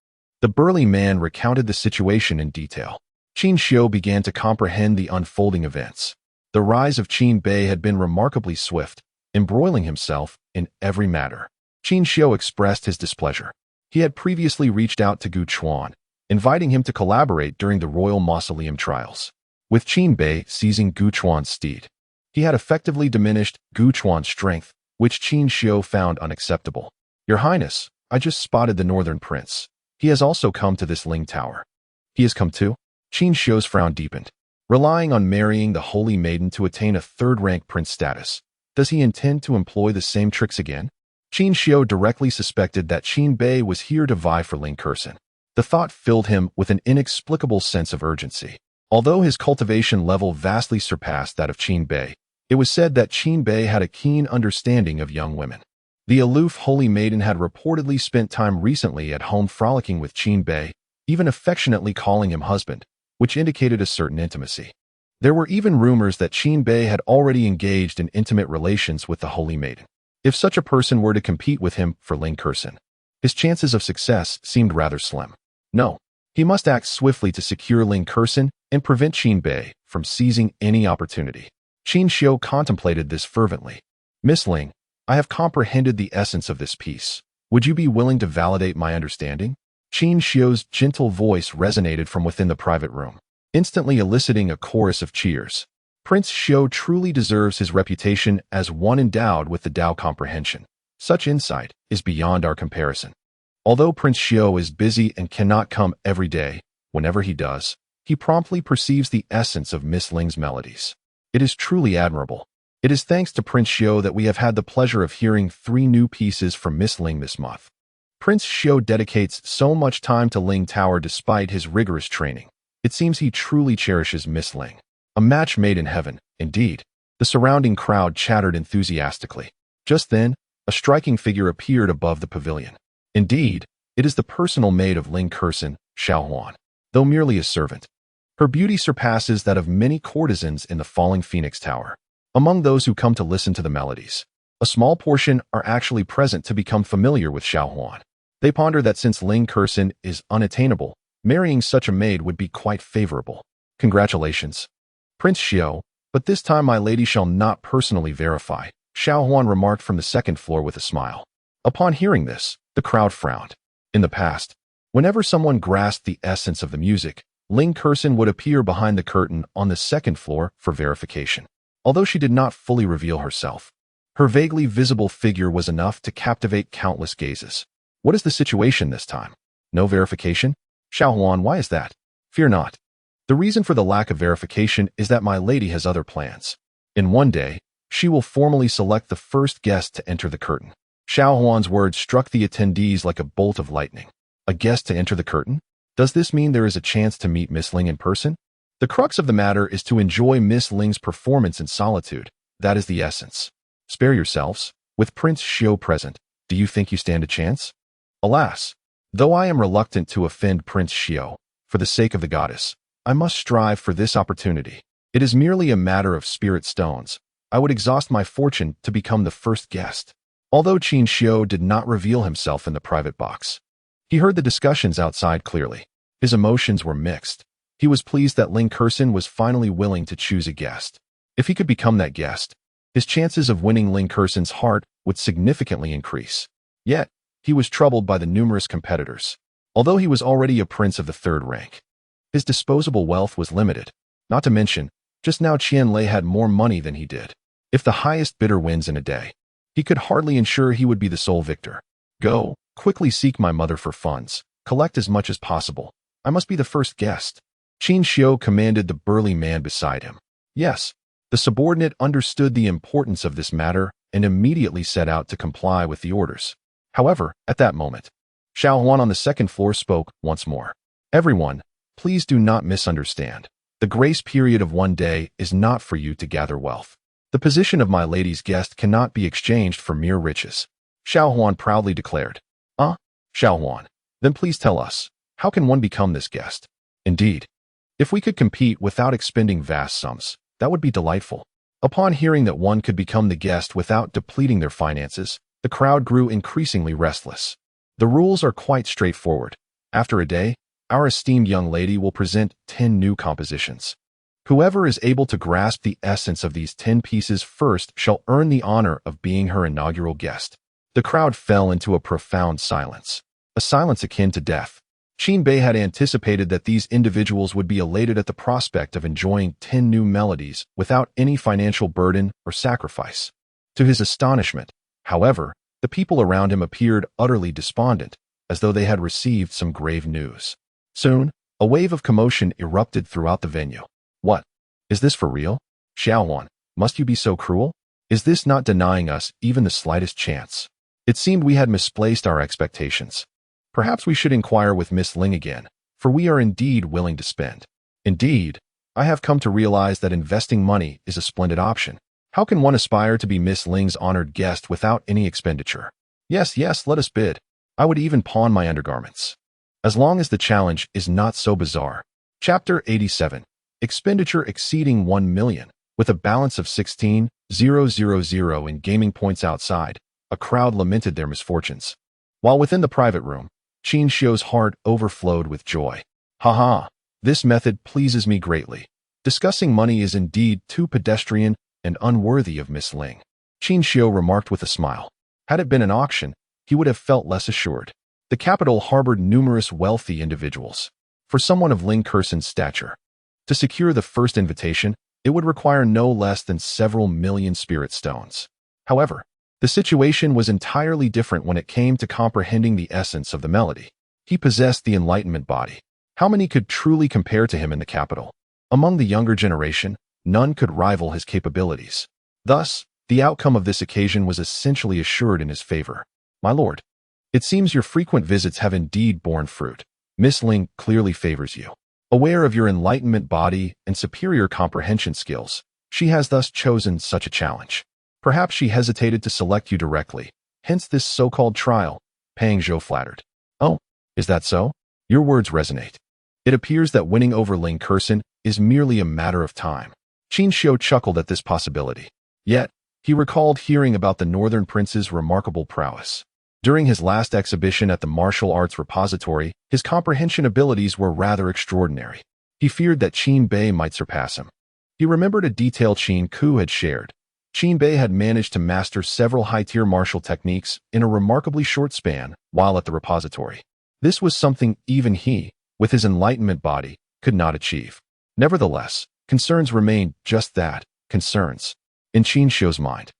S1: The burly man recounted the situation in detail. Qin Xiu began to comprehend the unfolding events. The rise of Qin Bei had been remarkably swift, embroiling himself in every matter. Qin Xiu expressed his displeasure. He had previously reached out to Gu Chuan, inviting him to collaborate during the royal mausoleum trials. With Qin Bei seizing Gu Chuan's steed, he had effectively diminished Gu Chuan's strength, which Qin Xiu found unacceptable. Your Highness, I just spotted the northern prince. He has also come to this Ling Tower. He has come too? Qin Xiu's frown deepened. Relying on marrying the holy maiden to attain a third-rank prince status, does he intend to employ the same tricks again? Qin Xiu directly suspected that Qin Bei was here to vie for Ling Curson. The thought filled him with an inexplicable sense of urgency. Although his cultivation level vastly surpassed that of Qin Bei, it was said that Qin Bei had a keen understanding of young women. The aloof holy maiden had reportedly spent time recently at home frolicking with Qin Bei, even affectionately calling him husband, which indicated a certain intimacy. There were even rumors that Qin Bei had already engaged in intimate relations with the holy maiden. If such a person were to compete with him for Ling Curson, his chances of success seemed rather slim. No, he must act swiftly to secure Ling Curson and prevent Qin Bei from seizing any opportunity. Qin Xiu contemplated this fervently. Miss Ling, I have comprehended the essence of this piece. Would you be willing to validate my understanding? Qin Xiu's gentle voice resonated from within the private room, instantly eliciting a chorus of cheers. Prince Xiu truly deserves his reputation as one endowed with the Dao comprehension. Such insight is beyond our comparison. Although Prince Xiu is busy and cannot come every day, whenever he does, he promptly perceives the essence of Miss Ling's melodies. It is truly admirable. It is thanks to Prince Xiu that we have had the pleasure of hearing 3 new pieces from Miss Ling this month. Prince Xiu dedicates so much time to Ling Tower despite his rigorous training. It seems he truly cherishes Miss Ling. A match made in heaven, indeed. The surrounding crowd chattered enthusiastically. Just then, a striking figure appeared above the pavilion. Indeed, it is the personal maid of Ling Curson, Xiao Huan, though merely a servant. Her beauty surpasses that of many courtesans in the falling Phoenix Tower. Among those who come to listen to the melodies, a small portion are actually present to become familiar with Xiao Huan. They ponder that since Ling Curson is unattainable, marrying such a maid would be quite favorable. Congratulations, Prince Xiu, but this time my lady shall not personally verify, Xiao Huan remarked from the 2nd floor with a smile. Upon hearing this, the crowd frowned. In the past, whenever someone grasped the essence of the music, Ling Curson would appear behind the curtain on the 2nd floor for verification. Although she did not fully reveal herself, her vaguely visible figure was enough to captivate countless gazes. What is the situation this time? No verification? Xiao Huan, why is that? Fear not. The reason for the lack of verification is that my lady has other plans. In one day, she will formally select the first guest to enter the curtain. Xiao Huan's words struck the attendees like a bolt of lightning. A guest to enter the curtain? Does this mean there is a chance to meet Miss Ling in person? The crux of the matter is to enjoy Miss Ling's performance in solitude. That is the essence. Spare yourselves. With Prince Xiu present, do you think you stand a chance? Alas, though I am reluctant to offend Prince Xiu, for the sake of the goddess, I must strive for this opportunity. It is merely a matter of spirit stones. I would exhaust my fortune to become the first guest. Although Qin Xiu did not reveal himself in the private box, he heard the discussions outside clearly. His emotions were mixed. He was pleased that Ling Kursin was finally willing to choose a guest. If he could become that guest, his chances of winning Ling Kursin's heart would significantly increase. Yet, he was troubled by the numerous competitors. Although he was already a prince of the third rank, his disposable wealth was limited. Not to mention, just now Qianlei had more money than he did. If the highest bidder wins in a day, he could hardly ensure he would be the sole victor. Go, quickly seek my mother for funds. Collect as much as possible. I must be the first guest. Qin Xiu commanded the burly man beside him. Yes, the subordinate understood the importance of this matter and immediately set out to comply with the orders. However, at that moment, Xiao Huan on the second floor spoke once more. Everyone, please do not misunderstand. The grace period of 1 day is not for you to gather wealth. The position of my lady's guest cannot be exchanged for mere riches. Xiao Huan proudly declared. Xiao Huan, then please tell us, how can one become this guest? Indeed, if we could compete without expending vast sums, that would be delightful. Upon hearing that one could become the guest without depleting their finances, the crowd grew increasingly restless. The rules are quite straightforward. After a day, our esteemed young lady will present 10 new compositions. Whoever is able to grasp the essence of these 10 pieces first shall earn the honor of being her inaugural guest. The crowd fell into a profound silence, a silence akin to death. Qin Bei had anticipated that these individuals would be elated at the prospect of enjoying 10 new melodies without any financial burden or sacrifice. To his astonishment, however, the people around him appeared utterly despondent, as though they had received some grave news. Soon, a wave of commotion erupted throughout the venue. What? Is this for real? Xiao Huan, must you be so cruel? Is this not denying us even the slightest chance? It seemed we had misplaced our expectations. Perhaps we should inquire with Miss Ling again, for we are indeed willing to spend. Indeed, I have come to realize that investing money is a splendid option. How can one aspire to be Miss Ling's honored guest without any expenditure? Yes, let us bid. I would even pawn my undergarments. As long as the challenge is not so bizarre. Chapter 87. Expenditure exceeding 1 million, with a balance of 16,000 in gaming points outside. A crowd lamented their misfortunes. While within the private room, Qin Xiu's heart overflowed with joy. This method pleases me greatly. Discussing money is indeed too pedestrian and unworthy of Miss Ling. Qin Xiu remarked with a smile. Had it been an auction, he would have felt less assured. The capital harbored numerous wealthy individuals. For someone of Ling Kursin's stature, to secure the first invitation, it would require no less than several million spirit stones. However, the situation was entirely different when it came to comprehending the essence of the melody. He possessed the enlightenment body. How many could truly compare to him in the capital? Among the younger generation, none could rival his capabilities. Thus, the outcome of this occasion was essentially assured in his favor. My lord, it seems your frequent visits have indeed borne fruit. Miss Ling clearly favors you. Aware of your enlightenment body and superior comprehension skills, she has thus chosen such a challenge. Perhaps she hesitated to select you directly, hence this so-called trial, Pang Zhou flattered. Oh, is that so? Your words resonate. It appears that winning over Ling Kursin is merely a matter of time. Qin Xiu chuckled at this possibility. Yet, he recalled hearing about the Northern Prince's remarkable prowess. During his last exhibition at the Martial Arts Repository, his comprehension abilities were rather extraordinary. He feared that Qin Bei might surpass him. He remembered a detail Qin Ku had shared. Qin Bei had managed to master several high-tier martial techniques in a remarkably short span while at the repository. This was something even he, with his enlightenment body, could not achieve. Nevertheless, concerns remained just that, concerns. In Qin Xiu's mind,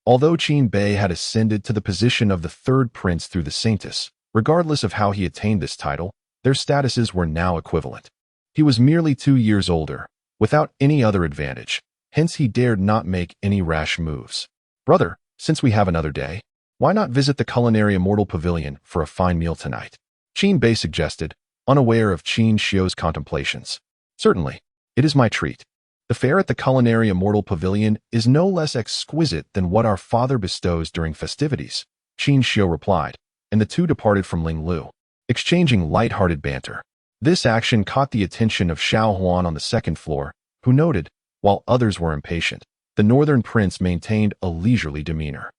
S1: although Qin Bei had ascended to the position of the third prince through the Saintess, regardless of how he attained this title, their statuses were now equivalent. He was merely 2 years older, without any other advantage. Hence he dared not make any rash moves. Brother, since we have another day, why not visit the culinary Immortal Pavilion for a fine meal tonight? Qin Bei suggested, unaware of Qin Xiu's contemplations. Certainly, it is my treat. The fare at the culinary Immortal Pavilion is no less exquisite than what our father bestows during festivities, Qin Xiu replied, and the two departed from Ling Lu, exchanging light-hearted banter. This action caught the attention of Xiao Huan on the second floor, who noted, while others were impatient, the Northern Prince maintained a leisurely demeanor.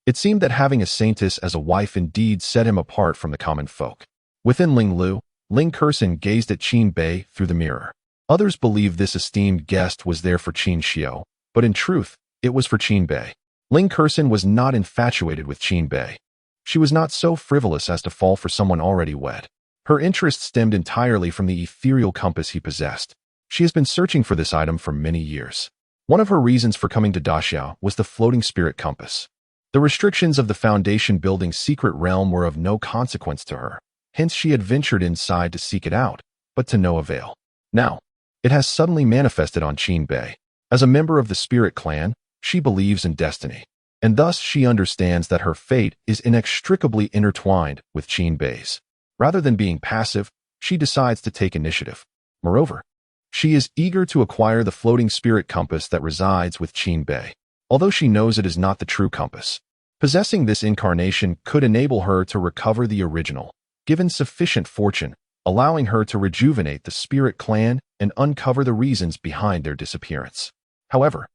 S1: It seemed that having a saintess as a wife indeed set him apart from the common folk. Within Ling Lu, Ling Kursin gazed at Qin Bei through the mirror. Others believe this esteemed guest was there for Qin Xiao, but in truth, it was for Qin Bei. Ling Kursin was not infatuated with Qin Bei. She was not so frivolous as to fall for someone already wed. Her interest stemmed entirely from the ethereal compass he possessed. She has been searching for this item for many years. One of her reasons for coming to Daxiao was the floating spirit compass. The restrictions of the Foundation building's secret realm were of no consequence to her. Hence she had ventured inside to seek it out, but to no avail. Now, it has suddenly manifested on Qin Bei. As a member of the spirit clan, she believes in destiny, and thus she understands that her fate is inextricably intertwined with Qin Bei's. Rather than being passive, she decides to take initiative. Moreover, she is eager to acquire the floating spirit compass that resides with Qin Bei. Although she knows it is not the true compass, possessing this incarnation could enable her to recover the original, given sufficient fortune, allowing her to rejuvenate the spirit clan and uncover the reasons behind their disappearance. However,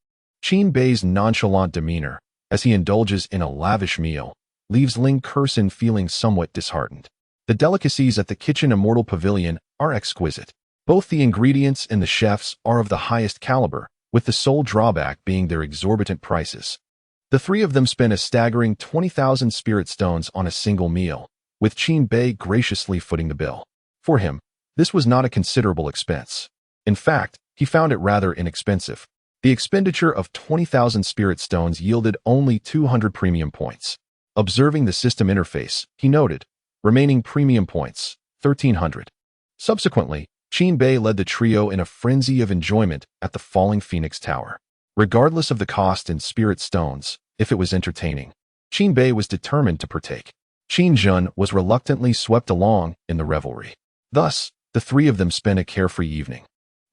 S1: Qin Bei's nonchalant demeanor, as he indulges in a lavish meal, leaves Ling Kursin feeling somewhat disheartened. The delicacies at the kitchen Immortal Pavilion are exquisite. Both the ingredients and the chefs are of the highest caliber, with the sole drawback being their exorbitant prices. The three of them spend a staggering 20,000 spirit stones on a single meal, with Qin Bei graciously footing the bill. For him, this was not a considerable expense. In fact, he found it rather inexpensive. The expenditure of 20,000 spirit stones yielded only 200 premium points. Observing the system interface, he noted, remaining premium points, 1,300. Subsequently, Qin Bei led the trio in a frenzy of enjoyment at the falling Phoenix Tower. Regardless of the cost in spirit stones, if it was entertaining, Qin Bei was determined to partake. Qin Jun was reluctantly swept along in the revelry. Thus, the three of them spent a carefree evening,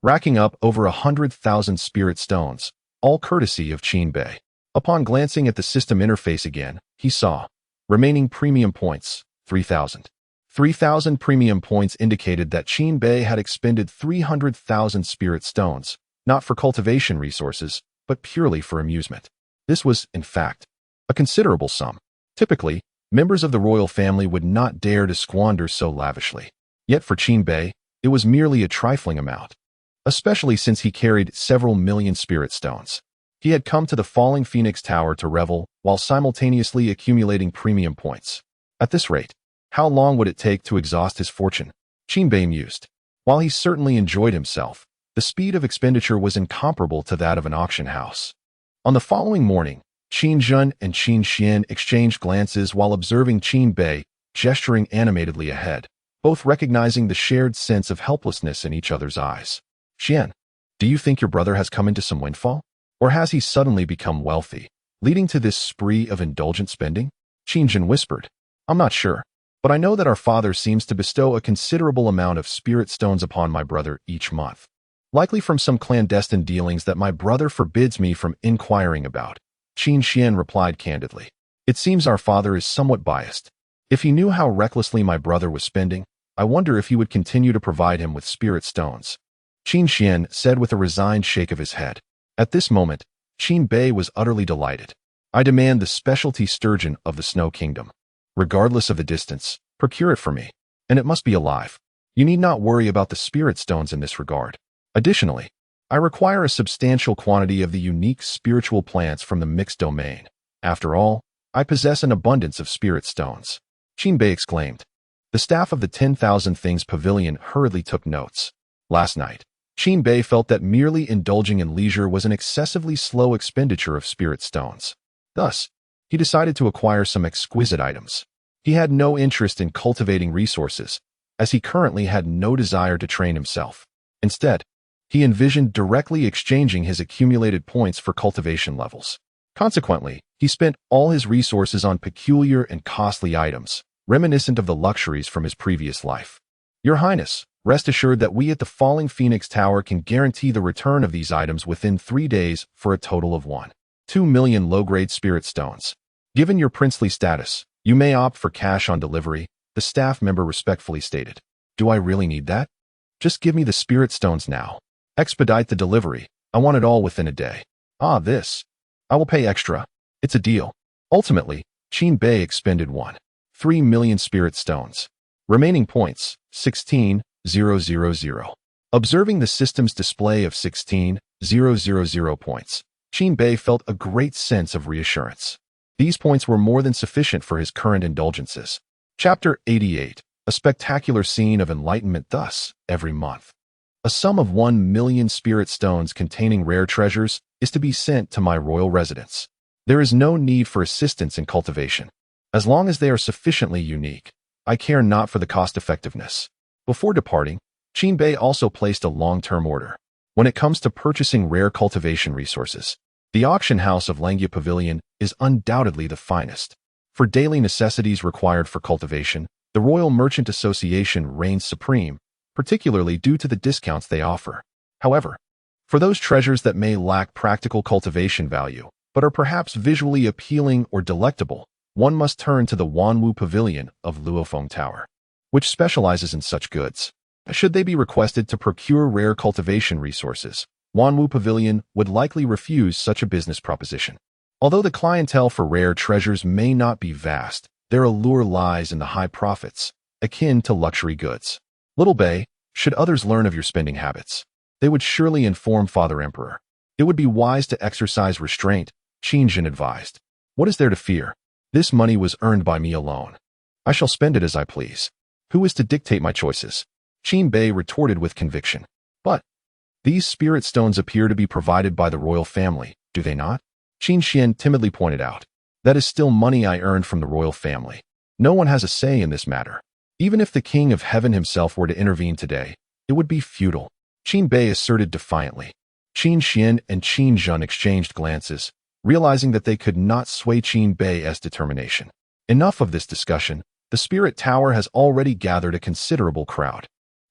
S1: racking up over 100,000 spirit stones, all courtesy of Qin Bei. Upon glancing at the system interface again, he saw remaining premium points, 3,000. 3,000 premium points indicated that Qin Bei had expended 300,000 spirit stones, not for cultivation resources, but purely for amusement. This was, in fact, a considerable sum. Typically, members of the royal family would not dare to squander so lavishly. Yet for Qin Bei, it was merely a trifling amount, especially since he carried several million spirit stones. He had come to the falling Phoenix Tower to revel while simultaneously accumulating premium points. At this rate, how long would it take to exhaust his fortune? Qin Bei mused. While he certainly enjoyed himself, the speed of expenditure was incomparable to that of an auction house. On the following morning, Qin Jun and Qin Xian exchanged glances while observing Qin Bei gesturing animatedly ahead, both recognizing the shared sense of helplessness in each other's eyes. Xian, do you think your brother has come into some windfall? Or has he suddenly become wealthy, leading to this spree of indulgent spending? Qin Jun whispered. I'm not sure, but I know that our father seems to bestow a considerable amount of spirit stones upon my brother each month. Likely from some clandestine dealings that my brother forbids me from inquiring about. Qin Xian replied candidly. It seems our father is somewhat biased. If he knew how recklessly my brother was spending, I wonder if he would continue to provide him with spirit stones. Qin Xian said with a resigned shake of his head. At this moment, Qin Bei was utterly delighted. I demand the specialty sturgeon of the Snow Kingdom. Regardless of the distance, procure it for me. And it must be alive. You need not worry about the spirit stones in this regard. Additionally, I require a substantial quantity of the unique spiritual plants from the mixed domain. After all, I possess an abundance of spirit stones. Qin Bei exclaimed. The staff of the 10,000 Things Pavilion hurriedly took notes. Last night, Qin Bei felt that merely indulging in leisure was an excessively slow expenditure of spirit stones. Thus, he decided to acquire some exquisite items. He had no interest in cultivating resources, as he currently had no desire to train himself. Instead, he envisioned directly exchanging his accumulated points for cultivation levels. Consequently, he spent all his resources on peculiar and costly items, reminiscent of the luxuries from his previous life. Your Highness, rest assured that we at the Falling Phoenix Tower can guarantee the return of these items within 3 days for a total of 1.2 million low-grade spirit stones. Given your princely status, you may opt for cash on delivery, the staff member respectfully stated. Do I really need that? Just give me the spirit stones now. Expedite the delivery. I want it all within a day. Ah, this. I will pay extra. It's a deal. Ultimately, Qin Bei expended 1.3 million spirit stones. Remaining points, 16,000. Observing the system's display of 16,000 points, Qin Bei felt a great sense of reassurance. These points were more than sufficient for his current indulgences. Chapter 88. A spectacular scene of enlightenment. Thus, every month, a sum of 1,000,000 spirit stones containing rare treasures is to be sent to my royal residence. There is no need for assistance in cultivation. As long as they are sufficiently unique, I care not for the cost-effectiveness. Before departing, Qin Bei also placed a long-term order. When it comes to purchasing rare cultivation resources, the auction house of Langya Pavilion is undoubtedly the finest. For daily necessities required for cultivation, the Royal Merchant Association reigns supreme, particularly due to the discounts they offer. However, for those treasures that may lack practical cultivation value, but are perhaps visually appealing or delectable, one must turn to the Wanwu Pavilion of Luofeng Tower, which specializes in such goods. Should they be requested to procure rare cultivation resources, Wanwu Pavilion would likely refuse such a business proposition. Although the clientele for rare treasures may not be vast, their allure lies in the high profits, akin to luxury goods. Little Bei, should others learn of your spending habits, they would surely inform Father Emperor. It would be wise to exercise restraint, Qin Jin advised. What is there to fear? This money was earned by me alone. I shall spend it as I please. Who is to dictate my choices? Qin Bei retorted with conviction. But these spirit stones appear to be provided by the royal family, do they not? Qin Xian timidly pointed out. That is still money I earned from the royal family. No one has a say in this matter. Even if the King of Heaven himself were to intervene today, it would be futile, Qin Bei asserted defiantly. Qin Xian and Qin Zhen exchanged glances, realizing that they could not sway Qin Bei's determination. Enough of this discussion. The Spirit Tower has already gathered a considerable crowd.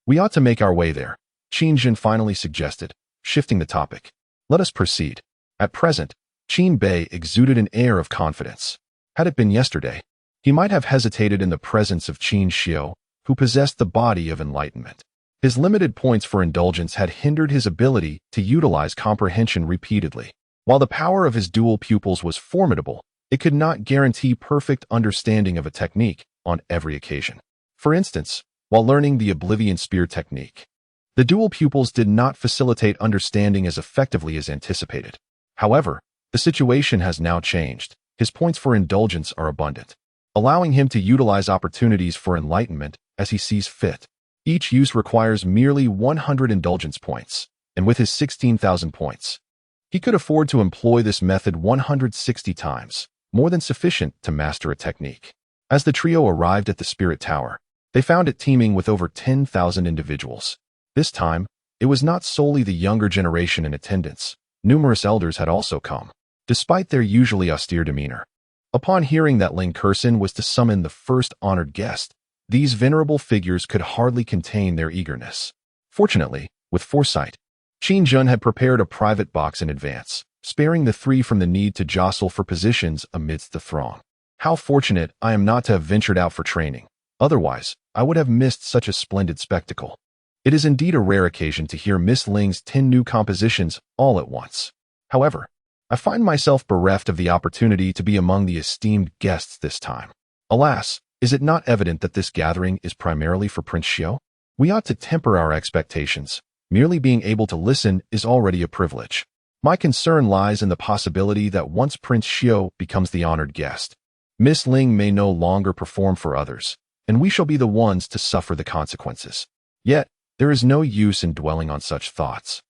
S1: We ought to make our way there, Qin Zhen finally suggested, shifting the topic. Let us proceed. At present, Qin Bei exuded an air of confidence. Had it been yesterday, he might have hesitated in the presence of Qin Xiu, who possessed the body of enlightenment. His limited points for indulgence had hindered his ability to utilize comprehension repeatedly. While the power of his dual pupils was formidable, it could not guarantee perfect understanding of a technique on every occasion. For instance, while learning the Oblivion Spear technique, the dual pupils did not facilitate understanding as effectively as anticipated. However, the situation has now changed. His points for indulgence are abundant, allowing him to utilize opportunities for enlightenment as he sees fit. Each use requires merely 100 indulgence points, and with his 16,000 points, he could afford to employ this method 160 times, more than sufficient to master a technique. As the trio arrived at the Spirit Tower, they found it teeming with over 10,000 individuals. This time, it was not solely the younger generation in attendance. Numerous elders had also come, despite their usually austere demeanor. Upon hearing that Ling Kursin was to summon the first honored guest, these venerable figures could hardly contain their eagerness. Fortunately, with foresight, Qin Jun had prepared a private box in advance, sparing the three from the need to jostle for positions amidst the throng. How fortunate I am not to have ventured out for training. Otherwise, I would have missed such a splendid spectacle. It is indeed a rare occasion to hear Miss Ling's 10 new compositions all at once. However, I find myself bereft of the opportunity to be among the esteemed guests this time. Alas, is it not evident that this gathering is primarily for Prince Xiu? We ought to temper our expectations. Merely being able to listen is already a privilege. My concern lies in the possibility that once Prince Xiu becomes the honored guest, Miss Ling may no longer perform for others, and we shall be the ones to suffer the consequences. Yet, there is no use in dwelling on such thoughts.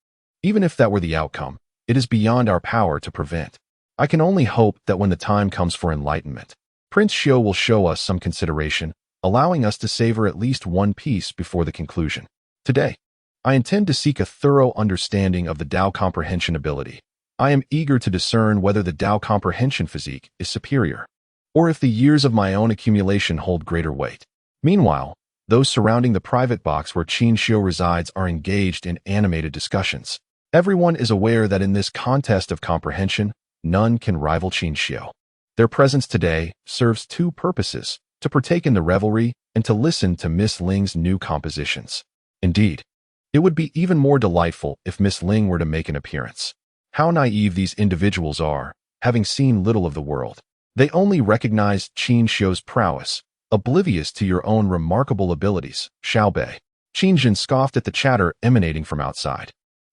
S1: Even if that were the outcome, it is beyond our power to prevent. I can only hope that when the time comes for enlightenment, Prince Xiu will show us some consideration, allowing us to savor at least one piece before the conclusion. Today, I intend to seek a thorough understanding of the Dao comprehension ability. I am eager to discern whether the Dao comprehension physique is superior, or if the years of my own accumulation hold greater weight. Meanwhile, those surrounding the private box where Qin Xiu resides are engaged in animated discussions. Everyone is aware that in this contest of comprehension, none can rival Qin Xiu. Their presence today serves two purposes: to partake in the revelry and to listen to Miss Ling's new compositions. Indeed, it would be even more delightful if Miss Ling were to make an appearance. How naive these individuals are, having seen little of the world. They only recognize Qin Xiu's prowess, oblivious to your own remarkable abilities, Xiaobei. Qin Jin scoffed at the chatter emanating from outside.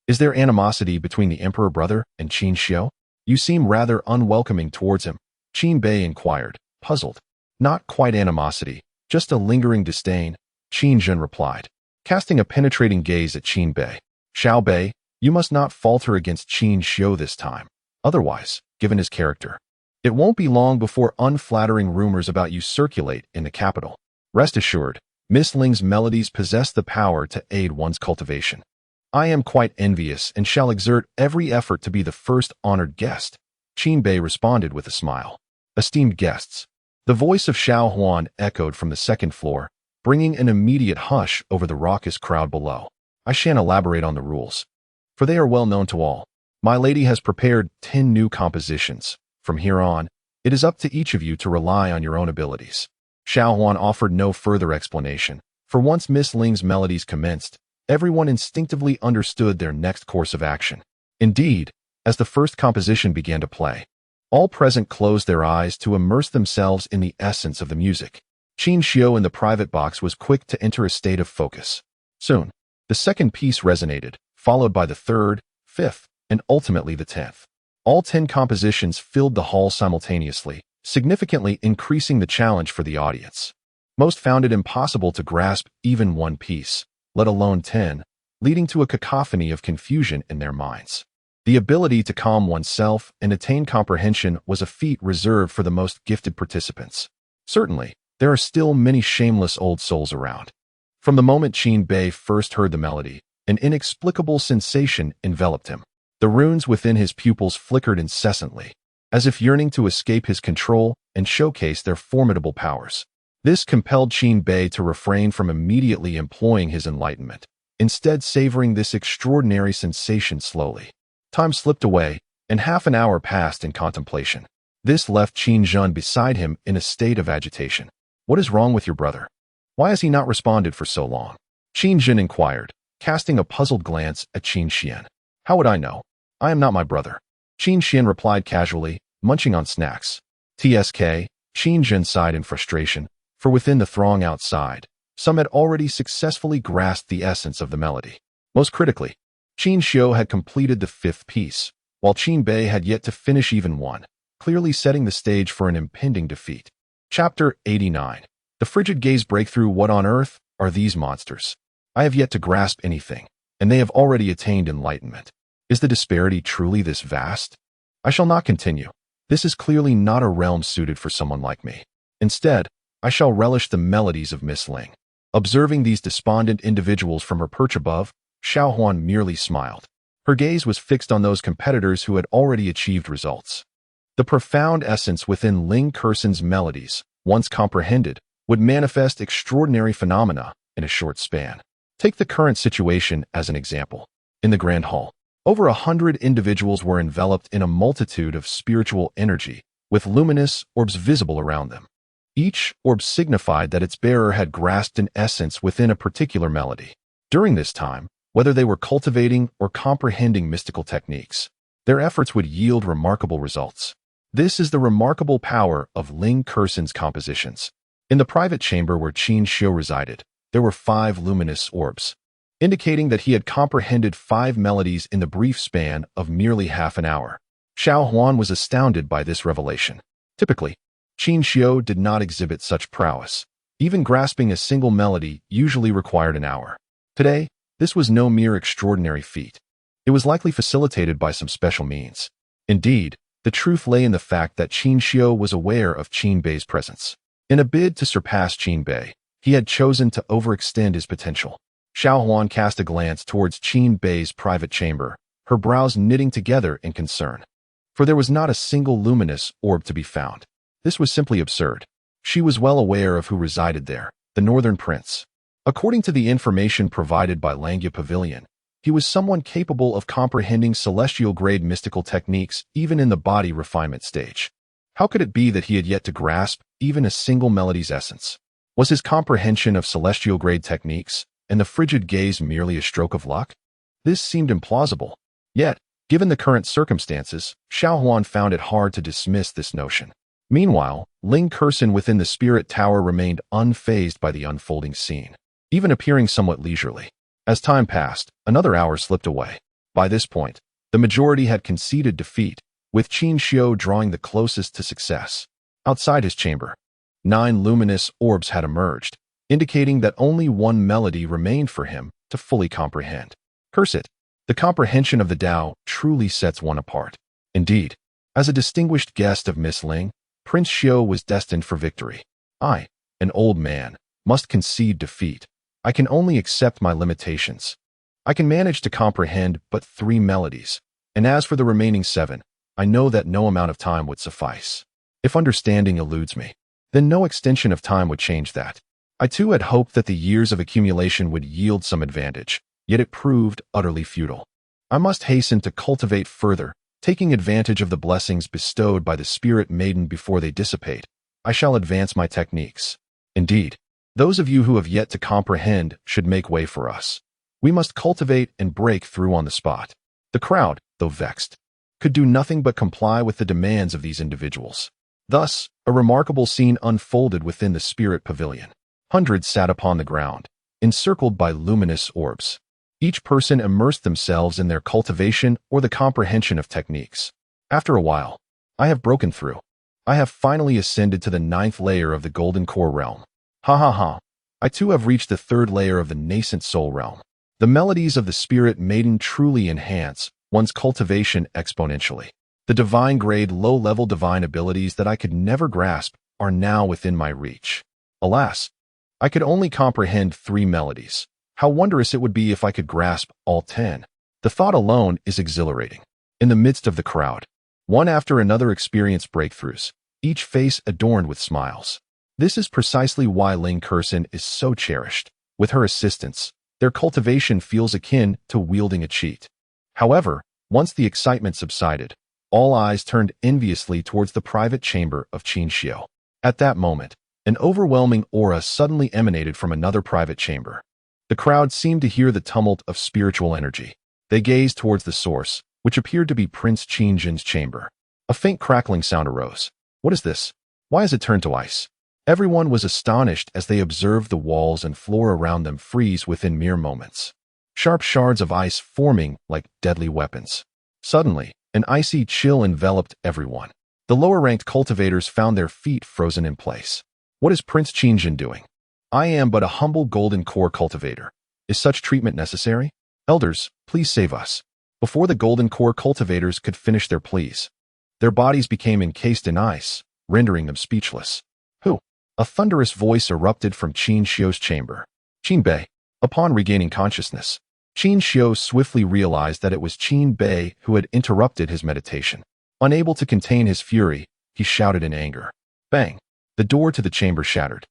S1: Is there animosity between the Emperor brother and Qin Xiu? You seem rather unwelcoming towards him, Qin Bei inquired, puzzled. Not quite animosity, just a lingering disdain, Qin Jin replied, casting a penetrating gaze at Qin Bei. Xiao Bei, you must not falter against Qin Xiu this time. Otherwise, given his character, it won't be long before unflattering rumors about you circulate in the capital. Rest assured, Miss Ling's melodies possess the power to aid one's cultivation. I am quite envious and shall exert every effort to be the first honored guest, Qin Bei responded with a smile. Esteemed guests. The voice of Xiao Huan echoed from the second floor, bringing an immediate hush over the raucous crowd below. I shan't elaborate on the rules, for they are well known to all. My lady has prepared 10 new compositions. From here on, it is up to each of you to rely on your own abilities. Xiao Huan offered no further explanation, for once Miss Ling's melodies commenced, everyone instinctively understood their next course of action. Indeed, as the first composition began to play, all present closed their eyes to immerse themselves in the essence of the music. Qin Xiu in the private box was quick to enter a state of focus. Soon, the second piece resonated, followed by the third, fifth, and ultimately the 10th. All 10 compositions filled the hall simultaneously, significantly increasing the challenge for the audience. Most found it impossible to grasp even one piece, let alone 10, leading to a cacophony of confusion in their minds. The ability to calm oneself and attain comprehension was a feat reserved for the most gifted participants. Certainly, there are still many shameless old souls around. From the moment Qin Bei first heard the melody, an inexplicable sensation enveloped him. The runes within his pupils flickered incessantly, as if yearning to escape his control and showcase their formidable powers. This compelled Qin Bei to refrain from immediately employing his enlightenment, instead savoring this extraordinary sensation slowly. Time slipped away, and half an hour passed in contemplation. This left Qin Jun beside him in a state of agitation. What is wrong with your brother? Why has he not responded for so long? Qin Jin inquired, casting a puzzled glance at Qin Xian. How would I know? I am not my brother. Qin Xian replied casually, munching on snacks. TSK, Qin Jin sighed in frustration, for within the throng outside, some had already successfully grasped the essence of the melody. Most critically, Qin Xiu had completed the 5th piece, while Qin Bei had yet to finish even one, clearly setting the stage for an impending defeat. Chapter 89. The frigid gaze breakthrough. What on earth are these monsters? I have yet to grasp anything, and they have already attained enlightenment. Is the disparity truly this vast? I shall not continue. This is clearly not a realm suited for someone like me. Instead, I shall relish the melodies of Miss Ling. Observing these despondent individuals from her perch above, Xiao Huan merely smiled. Her gaze was fixed on those competitors who had already achieved results. The profound essence within Ling Kursan's melodies, once comprehended, would manifest extraordinary phenomena in a short span. Take the current situation as an example. In the Grand Hall, over 100 individuals were enveloped in a multitude of spiritual energy, with luminous orbs visible around them. Each orb signified that its bearer had grasped an essence within a particular melody. During this time, whether they were cultivating or comprehending mystical techniques, their efforts would yield remarkable results. This is the remarkable power of Ling Kursan's compositions. In the private chamber where Qin Xiu resided, there were 5 luminous orbs, indicating that he had comprehended 5 melodies in the brief span of merely half an hour. Xiao Huan was astounded by this revelation. Typically, Qin Xiu did not exhibit such prowess. Even grasping a single melody usually required an hour. Today, this was no mere extraordinary feat. It was likely facilitated by some special means. Indeed, the truth lay in the fact that Qin Xiu was aware of Qin Bei's presence. In a bid to surpass Qin Bei, he had chosen to overextend his potential. Xiao Huan cast a glance towards Qin Bei's private chamber, her brows knitting together in concern. For there was not a single luminous orb to be found. This was simply absurd. She was well aware of who resided there, the Northern Prince. According to the information provided by Langya Pavilion, he was someone capable of comprehending celestial-grade mystical techniques even in the body refinement stage. How could it be that he had yet to grasp even a single melody's essence? Was his comprehension of celestial-grade techniques and the frigid gaze merely a stroke of luck? This seemed implausible. Yet, given the current circumstances, Xiao Huan found it hard to dismiss this notion. Meanwhile, Ling Kursan within the spirit tower remained unfazed by the unfolding scene. even appearing somewhat leisurely. As time passed, another hour slipped away. By this point, the majority had conceded defeat, with Qin Xiu drawing the closest to success. Outside his chamber, 9 luminous orbs had emerged, indicating that only one melody remained for him to fully comprehend. Curse it! The comprehension of the Tao truly sets one apart. Indeed, as a distinguished guest of Miss Ling, Prince Xiu was destined for victory. I, an old man, must concede defeat. I can only accept my limitations. I can manage to comprehend but 3 melodies, and as for the remaining 7, I know that no amount of time would suffice. If understanding eludes me, then no extension of time would change that. I too had hoped that the years of accumulation would yield some advantage, yet it proved utterly futile. I must hasten to cultivate further, taking advantage of the blessings bestowed by the Spirit Maiden before they dissipate. I shall advance my techniques. Indeed, those of you who have yet to comprehend should make way for us. We must cultivate and break through on the spot. The crowd, though vexed, could do nothing but comply with the demands of these individuals. Thus, a remarkable scene unfolded within the Spirit Pavilion. Hundreds sat upon the ground, encircled by luminous orbs. Each person immersed themselves in their cultivation or the comprehension of techniques. After a while, I have broken through. I have finally ascended to the 9th layer of the Golden Core Realm. Ha ha ha. I too have reached the 3rd layer of the nascent Soul Realm. The melodies of the Spirit Maiden truly enhance one's cultivation exponentially. The divine-grade, low-level divine abilities that I could never grasp are now within my reach. Alas, I could only comprehend 3 melodies. How wondrous it would be if I could grasp all 10. The thought alone is exhilarating. In the midst of the crowd, one after another experienced breakthroughs, each face adorned with smiles. This is precisely why Ling Curson is so cherished. With her assistance, their cultivation feels akin to wielding a cheat. However, once the excitement subsided, all eyes turned enviously towards the private chamber of Qin Xiu. At that moment, an overwhelming aura suddenly emanated from another private chamber. The crowd seemed to hear the tumult of spiritual energy. They gazed towards the source, which appeared to be Prince Qin Jin's chamber. A faint crackling sound arose. What is this? Why has it turned to ice? Everyone was astonished as they observed the walls and floor around them freeze within mere moments. Sharp shards of ice forming like deadly weapons. Suddenly, an icy chill enveloped everyone. The lower-ranked cultivators found their feet frozen in place. What is Prince Qin Jin doing? I am but a humble golden core cultivator. Is such treatment necessary? Elders, please save us. Before the golden core cultivators could finish their pleas, their bodies became encased in ice, rendering them speechless. Who? A thunderous voice erupted from Qin Xiu's chamber. Qin Bei. Upon regaining consciousness, Qin Xiu swiftly realized that it was Qin Bei who had interrupted his meditation. Unable to contain his fury, he shouted in anger. Bang! The door to the chamber shattered,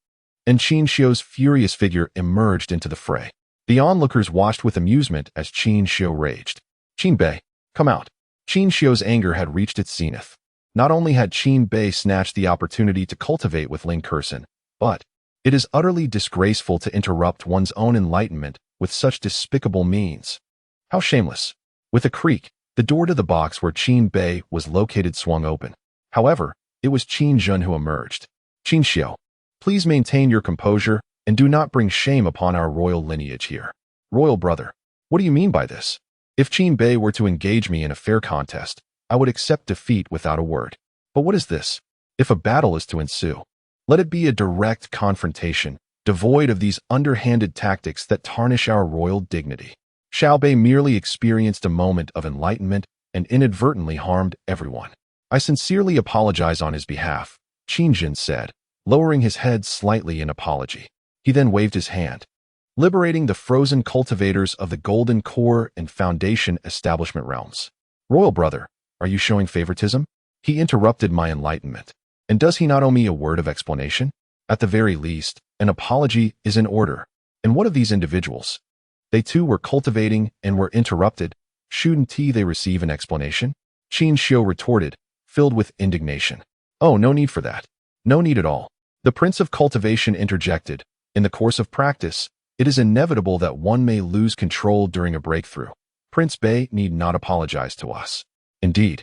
S1: and Qin Xiu's furious figure emerged into the fray. The onlookers watched with amusement as Qin Xiu raged. Qin Bei, come out. Qin Xiu's anger had reached its zenith. Not only had Qin Bei snatched the opportunity to cultivate with Ling Curson, but it is utterly disgraceful to interrupt one's own enlightenment with such despicable means. How shameless. With a creak, the door to the box where Qin Bei was located swung open. However, it was Qin Jun who emerged. Qin Xiu, please maintain your composure and do not bring shame upon our royal lineage here. Royal brother, what do you mean by this? If Qin Bei were to engage me in a fair contest, I would accept defeat without a word. But what is this? If a battle is to ensue, let it be a direct confrontation, devoid of these underhanded tactics that tarnish our royal dignity. Xiao Bei merely experienced a moment of enlightenment and inadvertently harmed everyone. I sincerely apologize on his behalf, Qin Jin said, lowering his head slightly in apology. He then waved his hand, liberating the frozen cultivators of the Golden Core and Foundation Establishment realms. Royal brother, are you showing favoritism? He interrupted my enlightenment. And does he not owe me a word of explanation? At the very least, an apology is in order. And what of these individuals? They too were cultivating and were interrupted. Shouldn't they receive an explanation? Qin Xiu retorted, filled with indignation. Oh, no need for that. No need at all. The Prince of Cultivation interjected. In the course of practice, it is inevitable that one may lose control during a breakthrough. Prince Bei need not apologize to us. Indeed,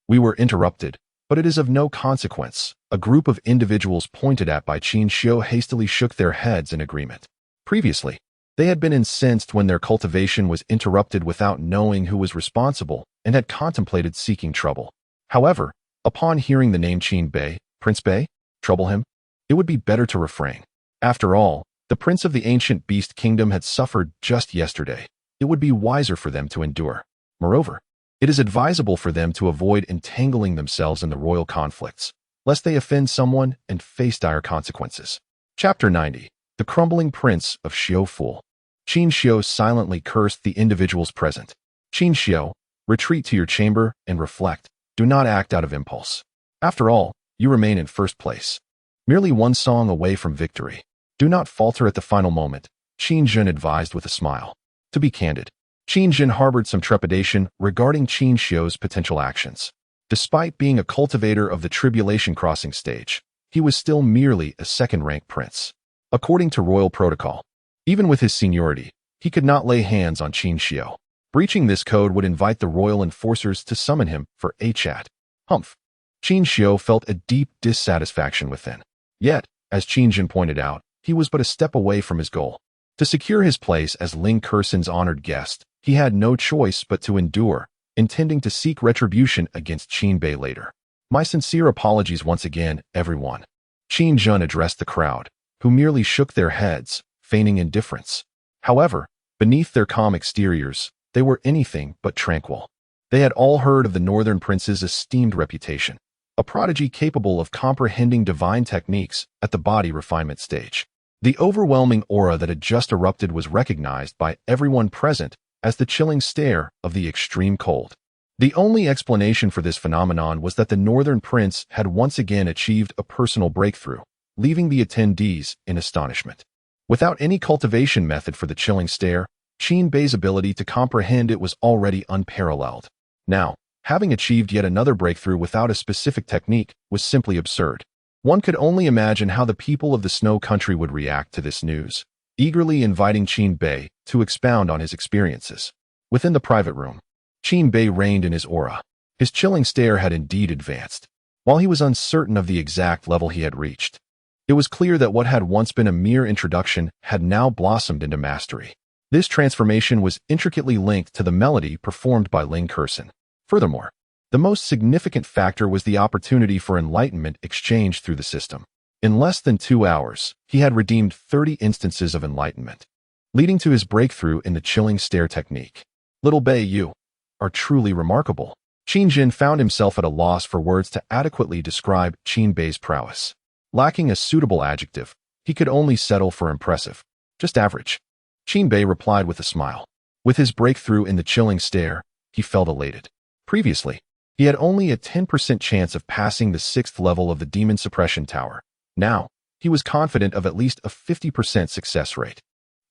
S1: we were interrupted, but it is of no consequence. A group of individuals pointed at by Qin Xiu hastily shook their heads in agreement. Previously, they had been incensed when their cultivation was interrupted without knowing who was responsible and had contemplated seeking trouble. However, upon hearing the name Qin Bei, Prince Bei, trouble him, it would be better to refrain. After all, the prince of the ancient beast kingdom had suffered just yesterday. It would be wiser for them to endure. Moreover, it is advisable for them to avoid entangling themselves in the royal conflicts, lest they offend someone and face dire consequences. Chapter 90. The Crumbling Prince of Xiao Fu. Qin Xiao silently cursed the individuals present. Qin Xiao, retreat to your chamber and reflect. Do not act out of impulse. After all, you remain in first place, merely one song away from victory. Do not falter at the final moment, Qin Jun advised with a smile. To be candid, Qin Jun harbored some trepidation regarding Qin Xiao's potential actions. Despite being a cultivator of the Tribulation Crossing stage, he was still merely a second-rank prince. According to royal protocol, even with his seniority, he could not lay hands on Qin Xiao. Breaching this code would invite the royal enforcers to summon him for a chat. Humph. Qin Xiao felt a deep dissatisfaction within. Yet, as Qin Jin pointed out, he was but a step away from his goal. To secure his place as Ling Kursan's honored guest, he had no choice but to endure, intending to seek retribution against Qin Bei later. My sincere apologies once again, everyone. Qin Jun addressed the crowd, who merely shook their heads, feigning indifference. However, beneath their calm exteriors, they were anything but tranquil. They had all heard of the Northern Prince's esteemed reputation, a prodigy capable of comprehending divine techniques at the body refinement stage. The overwhelming aura that had just erupted was recognized by everyone present as the chilling stare of the extreme cold. The only explanation for this phenomenon was that the Northern Prince had once again achieved a personal breakthrough, leaving the attendees in astonishment. Without any cultivation method for the chilling stare, Qin Bei's ability to comprehend it was already unparalleled. Now, having achieved yet another breakthrough without a specific technique was simply absurd. One could only imagine how the people of the Snow Country would react to this news, eagerly inviting Qin Bei to expound on his experiences. Within the private room, Qin Bei reigned in his aura. His chilling stare had indeed advanced. While he was uncertain of the exact level he had reached, it was clear that what had once been a mere introduction had now blossomed into mastery. This transformation was intricately linked to the melody performed by Ling Kursan. Furthermore, the most significant factor was the opportunity for enlightenment exchanged through the system. In less than 2 hours, he had redeemed 30 instances of enlightenment, leading to his breakthrough in the chilling stare technique. Little Bei, you are truly remarkable. Qin Jin found himself at a loss for words to adequately describe Qin Bei's prowess. Lacking a suitable adjective, he could only settle for impressive. Just average. Qin Bei replied with a smile. With his breakthrough in the chilling stare, he felt elated. Previously, he had only a 10% chance of passing the 6th level of the Demon Suppression Tower. Now, he was confident of at least a 50% success rate.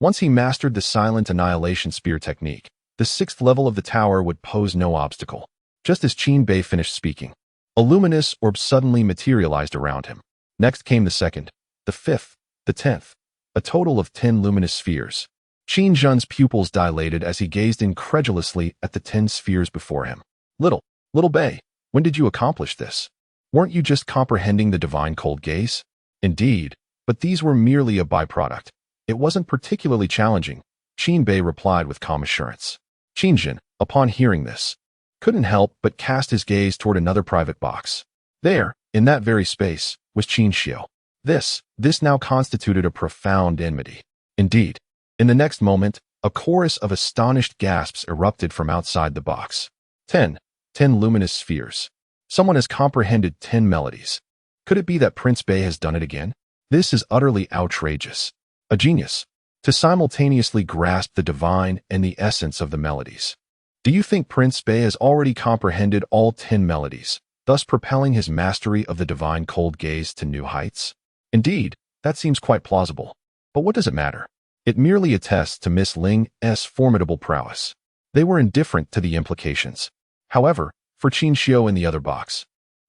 S1: Once he mastered the Silent Annihilation Spear technique, the 6th level of the tower would pose no obstacle. Just as Qin Bei finished speaking, a luminous orb suddenly materialized around him. Next came the 2nd, the 5th, the 10th, a total of 10 luminous spheres. Qin Jun's pupils dilated as he gazed incredulously at the 10 spheres before him. Little Bei, when did you accomplish this? Weren't you just comprehending the divine cold gaze? Indeed, but these were merely a byproduct. It wasn't particularly challenging, Qin Bei replied with calm assurance. Qin Jin, upon hearing this, couldn't help but cast his gaze toward another private box. There, in that very space, was Qin Xiao. This now constituted a profound enmity. Indeed, in the next moment, a chorus of astonished gasps erupted from outside the box. 10 luminous spheres. Someone has comprehended 10 melodies. Could it be that Prince Bei has done it again? This is utterly outrageous. A genius. To simultaneously grasp the divine and the essence of the melodies. Do you think Prince Bei has already comprehended all 10 melodies, thus propelling his mastery of the divine cold gaze to new heights? Indeed, that seems quite plausible. But what does it matter? It merely attests to Miss Ling's formidable prowess. They were indifferent to the implications. However, for Qin Xiao in the other box,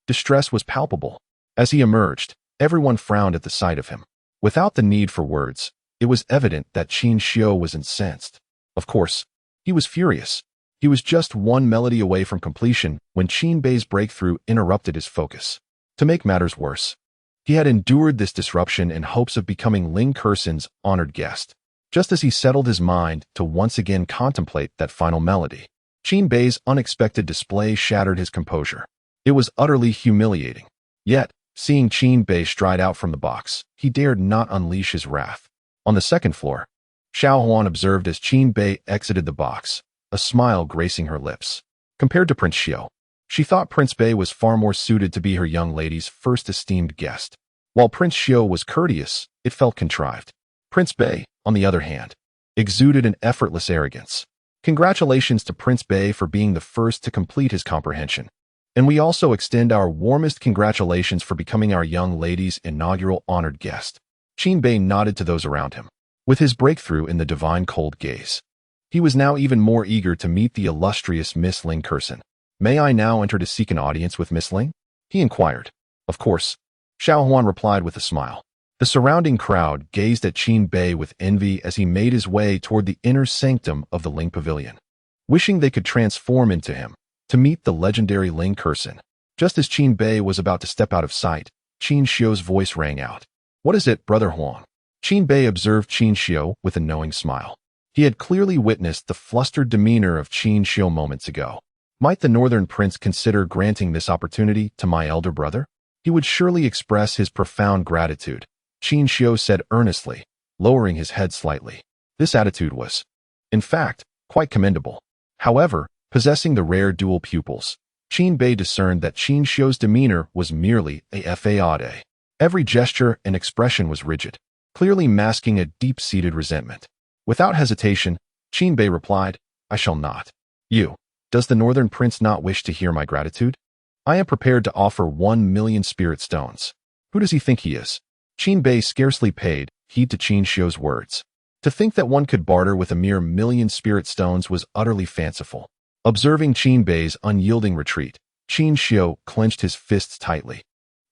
S1: distress was palpable. As he emerged, everyone frowned at the sight of him. Without the need for words, it was evident that Qin Xiao was incensed. Of course, he was furious. He was just one melody away from completion when Qin Bei's breakthrough interrupted his focus. To make matters worse, he had endured this disruption in hopes of becoming Ling Kursan's honored guest. just as he settled his mind to once again contemplate that final melody. Qin Bei's unexpected display shattered his composure. It was utterly humiliating. Yet, seeing Qin Bei stride out from the box, he dared not unleash his wrath. On the second floor, Xiao Huan observed as Qin Bei exited the box, a smile gracing her lips. Compared to Prince Xiao, she thought Prince Bei was far more suited to be her young lady's first esteemed guest. While Prince Xiao was courteous, it felt contrived. Prince Bei, on the other hand, exuded an effortless arrogance. Congratulations to Prince Bei for being the first to complete his comprehension. And we also extend our warmest congratulations for becoming our young lady's inaugural honored guest. Qin Bei nodded to those around him. With his breakthrough in the divine cold gaze, he was now even more eager to meet the illustrious Miss Ling Curson. May I now enter to seek an audience with Miss Ling? He inquired. Of course. Xiao Huan replied with a smile. The surrounding crowd gazed at Qin Bei with envy as he made his way toward the inner sanctum of the Ling Pavilion, wishing they could transform into him to meet the legendary Ling Curson. Just as Qin Bei was about to step out of sight, Qin Xiu's voice rang out. What is it, Brother Huang? Qin Bei observed Qin Xiu with a knowing smile. He had clearly witnessed the flustered demeanor of Qin Xiu moments ago. Might the Northern Prince consider granting this opportunity to my elder brother? He would surely express his profound gratitude, Qin Xiu said earnestly, lowering his head slightly. This attitude was, in fact, quite commendable. However, possessing the rare dual pupils, Qin Bei discerned that Qin Xiu's demeanor was merely a fade. Every gesture and expression was rigid, clearly masking a deep-seated resentment. Without hesitation, Qin Bei replied, I shall not. Does the Northern Prince not wish to hear my gratitude? I am prepared to offer 1,000,000 spirit stones. Who does he think he is? Qin Bei scarcely paid heed to Qin Xiu's words. To think that one could barter with a mere 1,000,000 spirit stones was utterly fanciful. Observing Qin Bei's unyielding retreat, Qin Xiu clenched his fists tightly,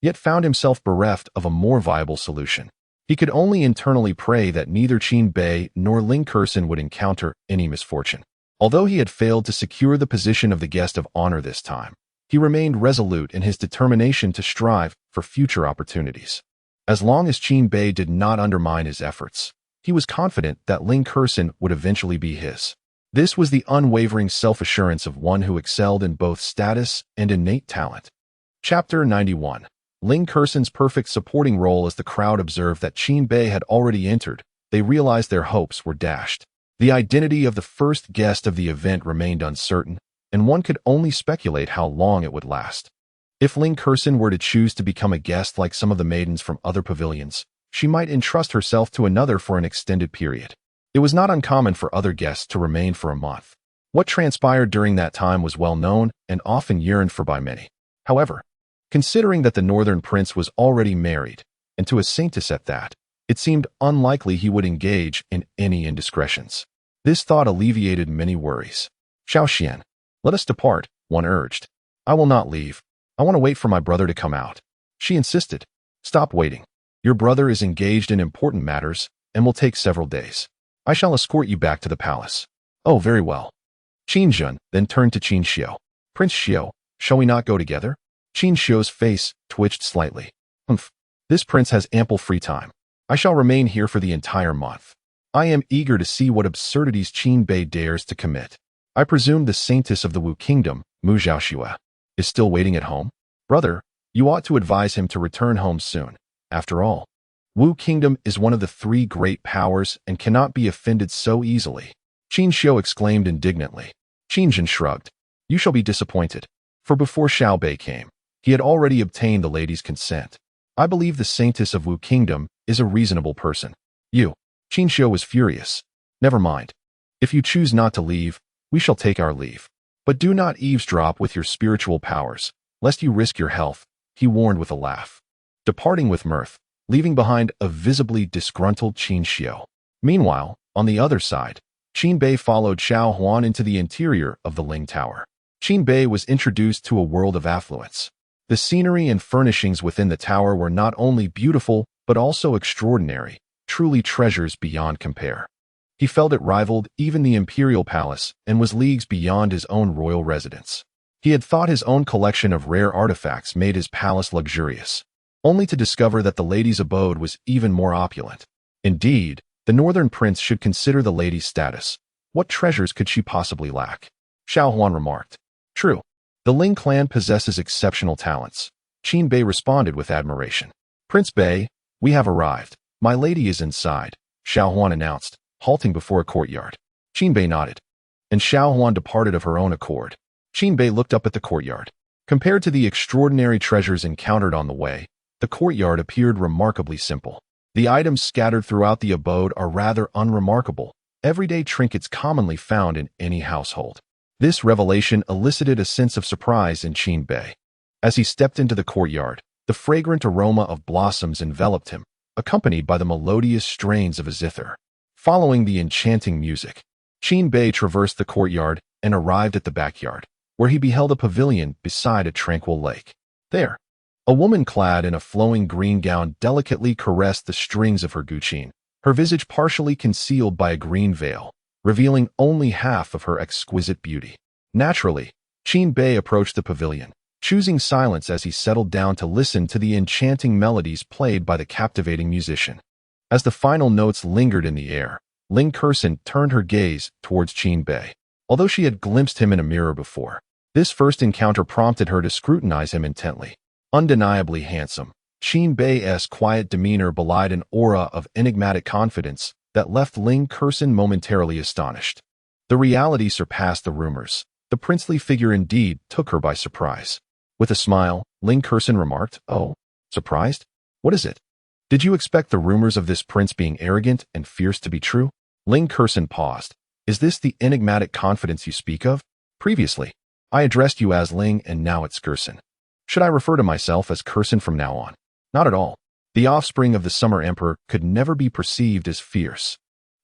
S1: yet found himself bereft of a more viable solution. He could only internally pray that neither Qin Bei nor Ling Curson would encounter any misfortune. Although he had failed to secure the position of the guest of honor this time, he remained resolute in his determination to strive for future opportunities. As long as Qin Bei did not undermine his efforts, he was confident that Ling Curson would eventually be his. This was the unwavering self-assurance of one who excelled in both status and innate talent. Chapter 91. Ling Curson's perfect supporting role. As the crowd observed that Qin Bei had already entered, they realized their hopes were dashed. The identity of the first guest of the event remained uncertain, and one could only speculate how long it would last. If Ling Curson were to choose to become a guest like some of the maidens from other pavilions, she might entrust herself to another for an extended period. It was not uncommon for other guests to remain for a month. What transpired during that time was well known and often yearned for by many. However, considering that the Northern Prince was already married, and to a saintess at that, it seemed unlikely he would engage in any indiscretions. This thought alleviated many worries. Xiao Xian, let us depart, one urged. I will not leave. I want to wait for my brother to come out. She insisted. Stop waiting. Your brother is engaged in important matters and will take several days. I shall escort you back to the palace. Oh, very well. Qin Zhen then turned to Qin Xiu. Prince Xiu, shall we not go together? Qin Xiu's face twitched slightly. This prince has ample free time. I shall remain here for the entire month. I am eager to see what absurdities Qin Bei dares to commit. I presume the saintess of the Wu Kingdom, Mu Zhaoxue, is still waiting at home? Brother, you ought to advise him to return home soon. After all, Wu Kingdom is one of the 3 great powers and cannot be offended so easily. Qin Xiu exclaimed indignantly. Qin Zhen shrugged. You shall be disappointed. For before Xiao Bei came, he had already obtained the lady's consent. I believe the saintess of Wu Kingdom is a reasonable person. Qin Xiu was furious. Never mind. If you choose not to leave, we shall take our leave. But do not eavesdrop with your spiritual powers, lest you risk your health, he warned with a laugh. Departing with mirth, leaving behind a visibly disgruntled Qin Xiu. Meanwhile, on the other side, Qin Bei followed Xiao Huan into the interior of the Ling Tower. Qin Bei was introduced to a world of affluence. The scenery and furnishings within the tower were not only beautiful, but also extraordinary, truly treasures beyond compare. He felt it rivaled even the imperial palace and was leagues beyond his own royal residence. He had thought his own collection of rare artifacts made his palace luxurious, only to discover that the lady's abode was even more opulent. Indeed, The northern prince should consider the lady's status. What treasures could she possibly lack? Xiao Huan remarked. True. The Ling clan possesses exceptional talents. Qin Bei responded with admiration. Prince Bei, we have arrived. My lady is inside, Xiao Huan announced, halting before a courtyard. Qin Bei nodded, and Xiao Huan departed of her own accord. Qin Bei looked up at the courtyard. Compared to the extraordinary treasures encountered on the way, the courtyard appeared remarkably simple. The items scattered throughout the abode are rather unremarkable, everyday trinkets commonly found in any household. This revelation elicited a sense of surprise in Qin Bei. As he stepped into the courtyard, the fragrant aroma of blossoms enveloped him, accompanied by the melodious strains of a zither. Following the enchanting music, Qin Bei traversed the courtyard and arrived at the backyard, where he beheld a pavilion beside a tranquil lake. There, a woman clad in a flowing green gown delicately caressed the strings of her guqin, her visage partially concealed by a green veil, revealing only half of her exquisite beauty. Naturally, Qin Bei approached the pavilion, choosing silence as he settled down to listen to the enchanting melodies played by the captivating musician. As the final notes lingered in the air, Ling Kursin turned her gaze towards Qin Bei. Although she had glimpsed him in a mirror before, this first encounter prompted her to scrutinize him intently. Undeniably handsome, Qin Bei's quiet demeanor belied an aura of enigmatic confidence that left Ling Kursin momentarily astonished. The reality surpassed the rumors. The princely figure indeed took her by surprise. With a smile, Ling Kursin remarked, "Oh, surprised? What is it? Did you expect the rumors of this prince being arrogant and fierce to be true?" Ling Kursin paused. "Is this the enigmatic confidence you speak of? Previously, I addressed you as Ling and now it's Kursin. Should I refer to myself as Kursin from now on?" "Not at all. The offspring of the Summer Emperor could never be perceived as fierce.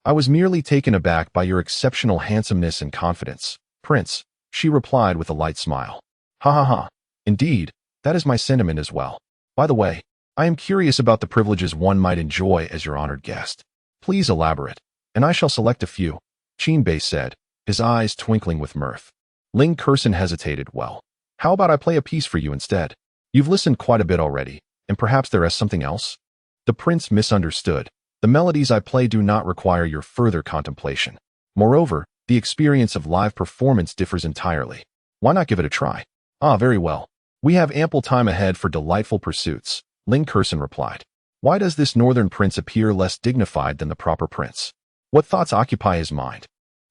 S1: I was merely taken aback by your exceptional handsomeness and confidence, Prince," she replied with a light smile. "Ha ha ha. Indeed, that is my sentiment as well. By the way, I am curious about the privileges one might enjoy as your honored guest. Please elaborate, and I shall select a few," Qin Bei said, his eyes twinkling with mirth. Ling Kursin hesitated. "Well, how about I play a piece for you instead? You've listened quite a bit already, and perhaps there is something else?" The prince misunderstood. "The melodies I play do not require your further contemplation. Moreover, the experience of live performance differs entirely. Why not give it a try?" "Ah, very well. We have ample time ahead for delightful pursuits," Ling Kursin replied. "Why does this northern prince appear less dignified than the proper prince? What thoughts occupy his mind?"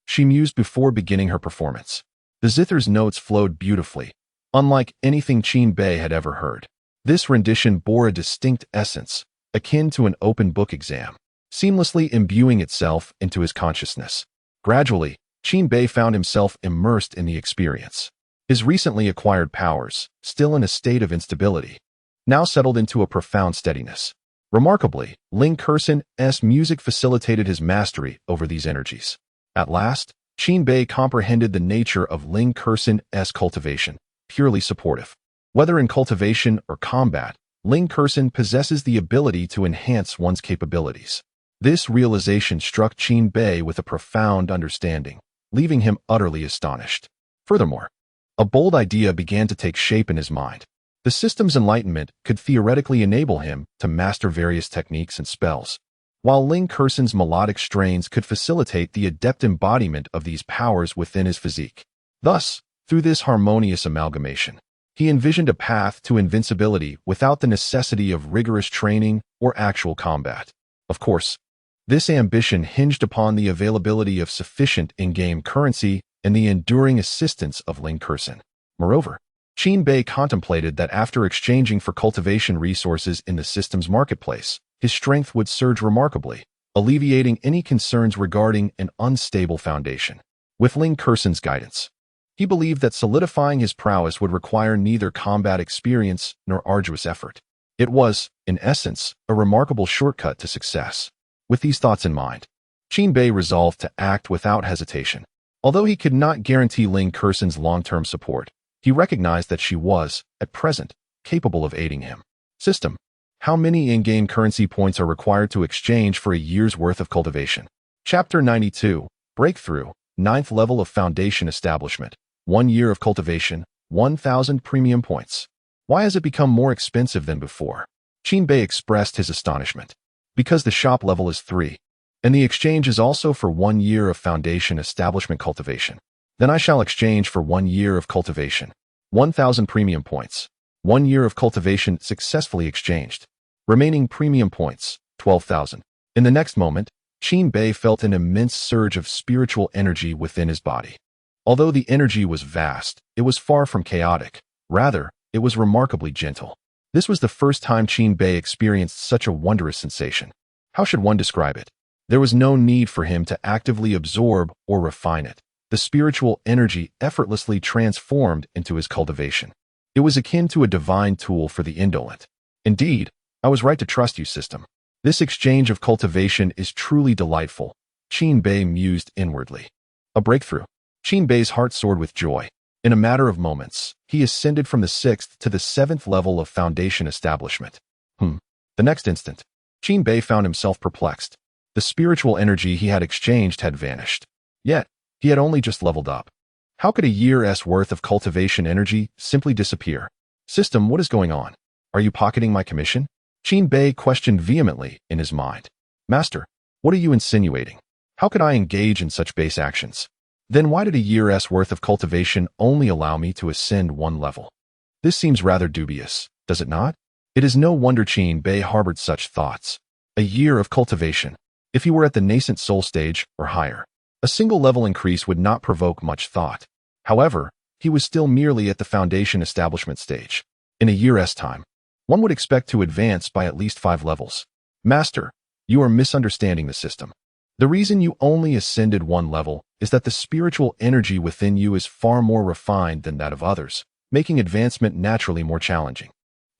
S1: She mused before beginning her performance. The zither's notes flowed beautifully, unlike anything Qin Bei had ever heard. This rendition bore a distinct essence, akin to an open book exam, seamlessly imbuing itself into his consciousness. Gradually, Qin Bei found himself immersed in the experience. His recently acquired powers, still in a state of instability, now settled into a profound steadiness. Remarkably, Ling Kursin's music facilitated his mastery over these energies. At last, Qin Bei comprehended the nature of Ling Kursin's cultivation, purely supportive. Whether in cultivation or combat, Ling Kursin possesses the ability to enhance one's capabilities. This realization struck Qin Bei with a profound understanding, leaving him utterly astonished. Furthermore, a bold idea began to take shape in his mind. The system's enlightenment could theoretically enable him to master various techniques and spells, while Ling Kursin's melodic strains could facilitate the adept embodiment of these powers within his physique. Thus, through this harmonious amalgamation, he envisioned a path to invincibility without the necessity of rigorous training or actual combat. Of course, this ambition hinged upon the availability of sufficient in-game currency and the enduring assistance of Ling Kursin. Moreover, Qin Bei contemplated that after exchanging for cultivation resources in the system's marketplace, his strength would surge remarkably, alleviating any concerns regarding an unstable foundation. With Ling Kursin's guidance, he believed that solidifying his prowess would require neither combat experience nor arduous effort. It was, in essence, a remarkable shortcut to success. With these thoughts in mind, Qin Bei resolved to act without hesitation. Although he could not guarantee Ling Kursin's long-term support, he recognized that she was, at present, capable of aiding him. System: how many in-game currency points are required to exchange for a year's worth of cultivation? Chapter 92, Breakthrough, 9th level of Foundation Establishment. 1 year of cultivation, 1,000 premium points. Why has it become more expensive than before? Qin Bei expressed his astonishment. Because the shop level is 3. And the exchange is also for 1 year of foundation establishment cultivation. Then I shall exchange for 1 year of cultivation. 1,000 premium points. 1 year of cultivation successfully exchanged. Remaining premium points, 12,000. In the next moment, Qin Bei felt an immense surge of spiritual energy within his body. Although the energy was vast, it was far from chaotic. Rather, it was remarkably gentle. This was the first time Qin Bei experienced such a wondrous sensation. How should one describe it? There was no need for him to actively absorb or refine it. The spiritual energy effortlessly transformed into his cultivation. It was akin to a divine tool for the indolent. Indeed, I was right to trust you, system. This exchange of cultivation is truly delightful, Qin Bei mused inwardly. A breakthrough. Qin Bei's heart soared with joy. In a matter of moments, he ascended from the 6th to the 7th level of foundation establishment. The next instant, Qin Bei found himself perplexed. The spiritual energy he had exchanged had vanished. Yet, he had only just leveled up. How could a year's worth of cultivation energy simply disappear? System, what is going on? Are you pocketing my commission? Qin Bei questioned vehemently in his mind. Master, what are you insinuating? How could I engage in such base actions? Then why did a year's worth of cultivation only allow me to ascend 1 level? This seems rather dubious, does it not? It is no wonder Qin Bei harbored such thoughts. A year of cultivation. If he were at the nascent soul stage or higher, a single level increase would not provoke much thought. However, he was still merely at the foundation establishment stage. In a year's time, one would expect to advance by at least 5 levels. Master, you are misunderstanding the system. The reason you only ascended 1 level is that the spiritual energy within you is far more refined than that of others, making advancement naturally more challenging.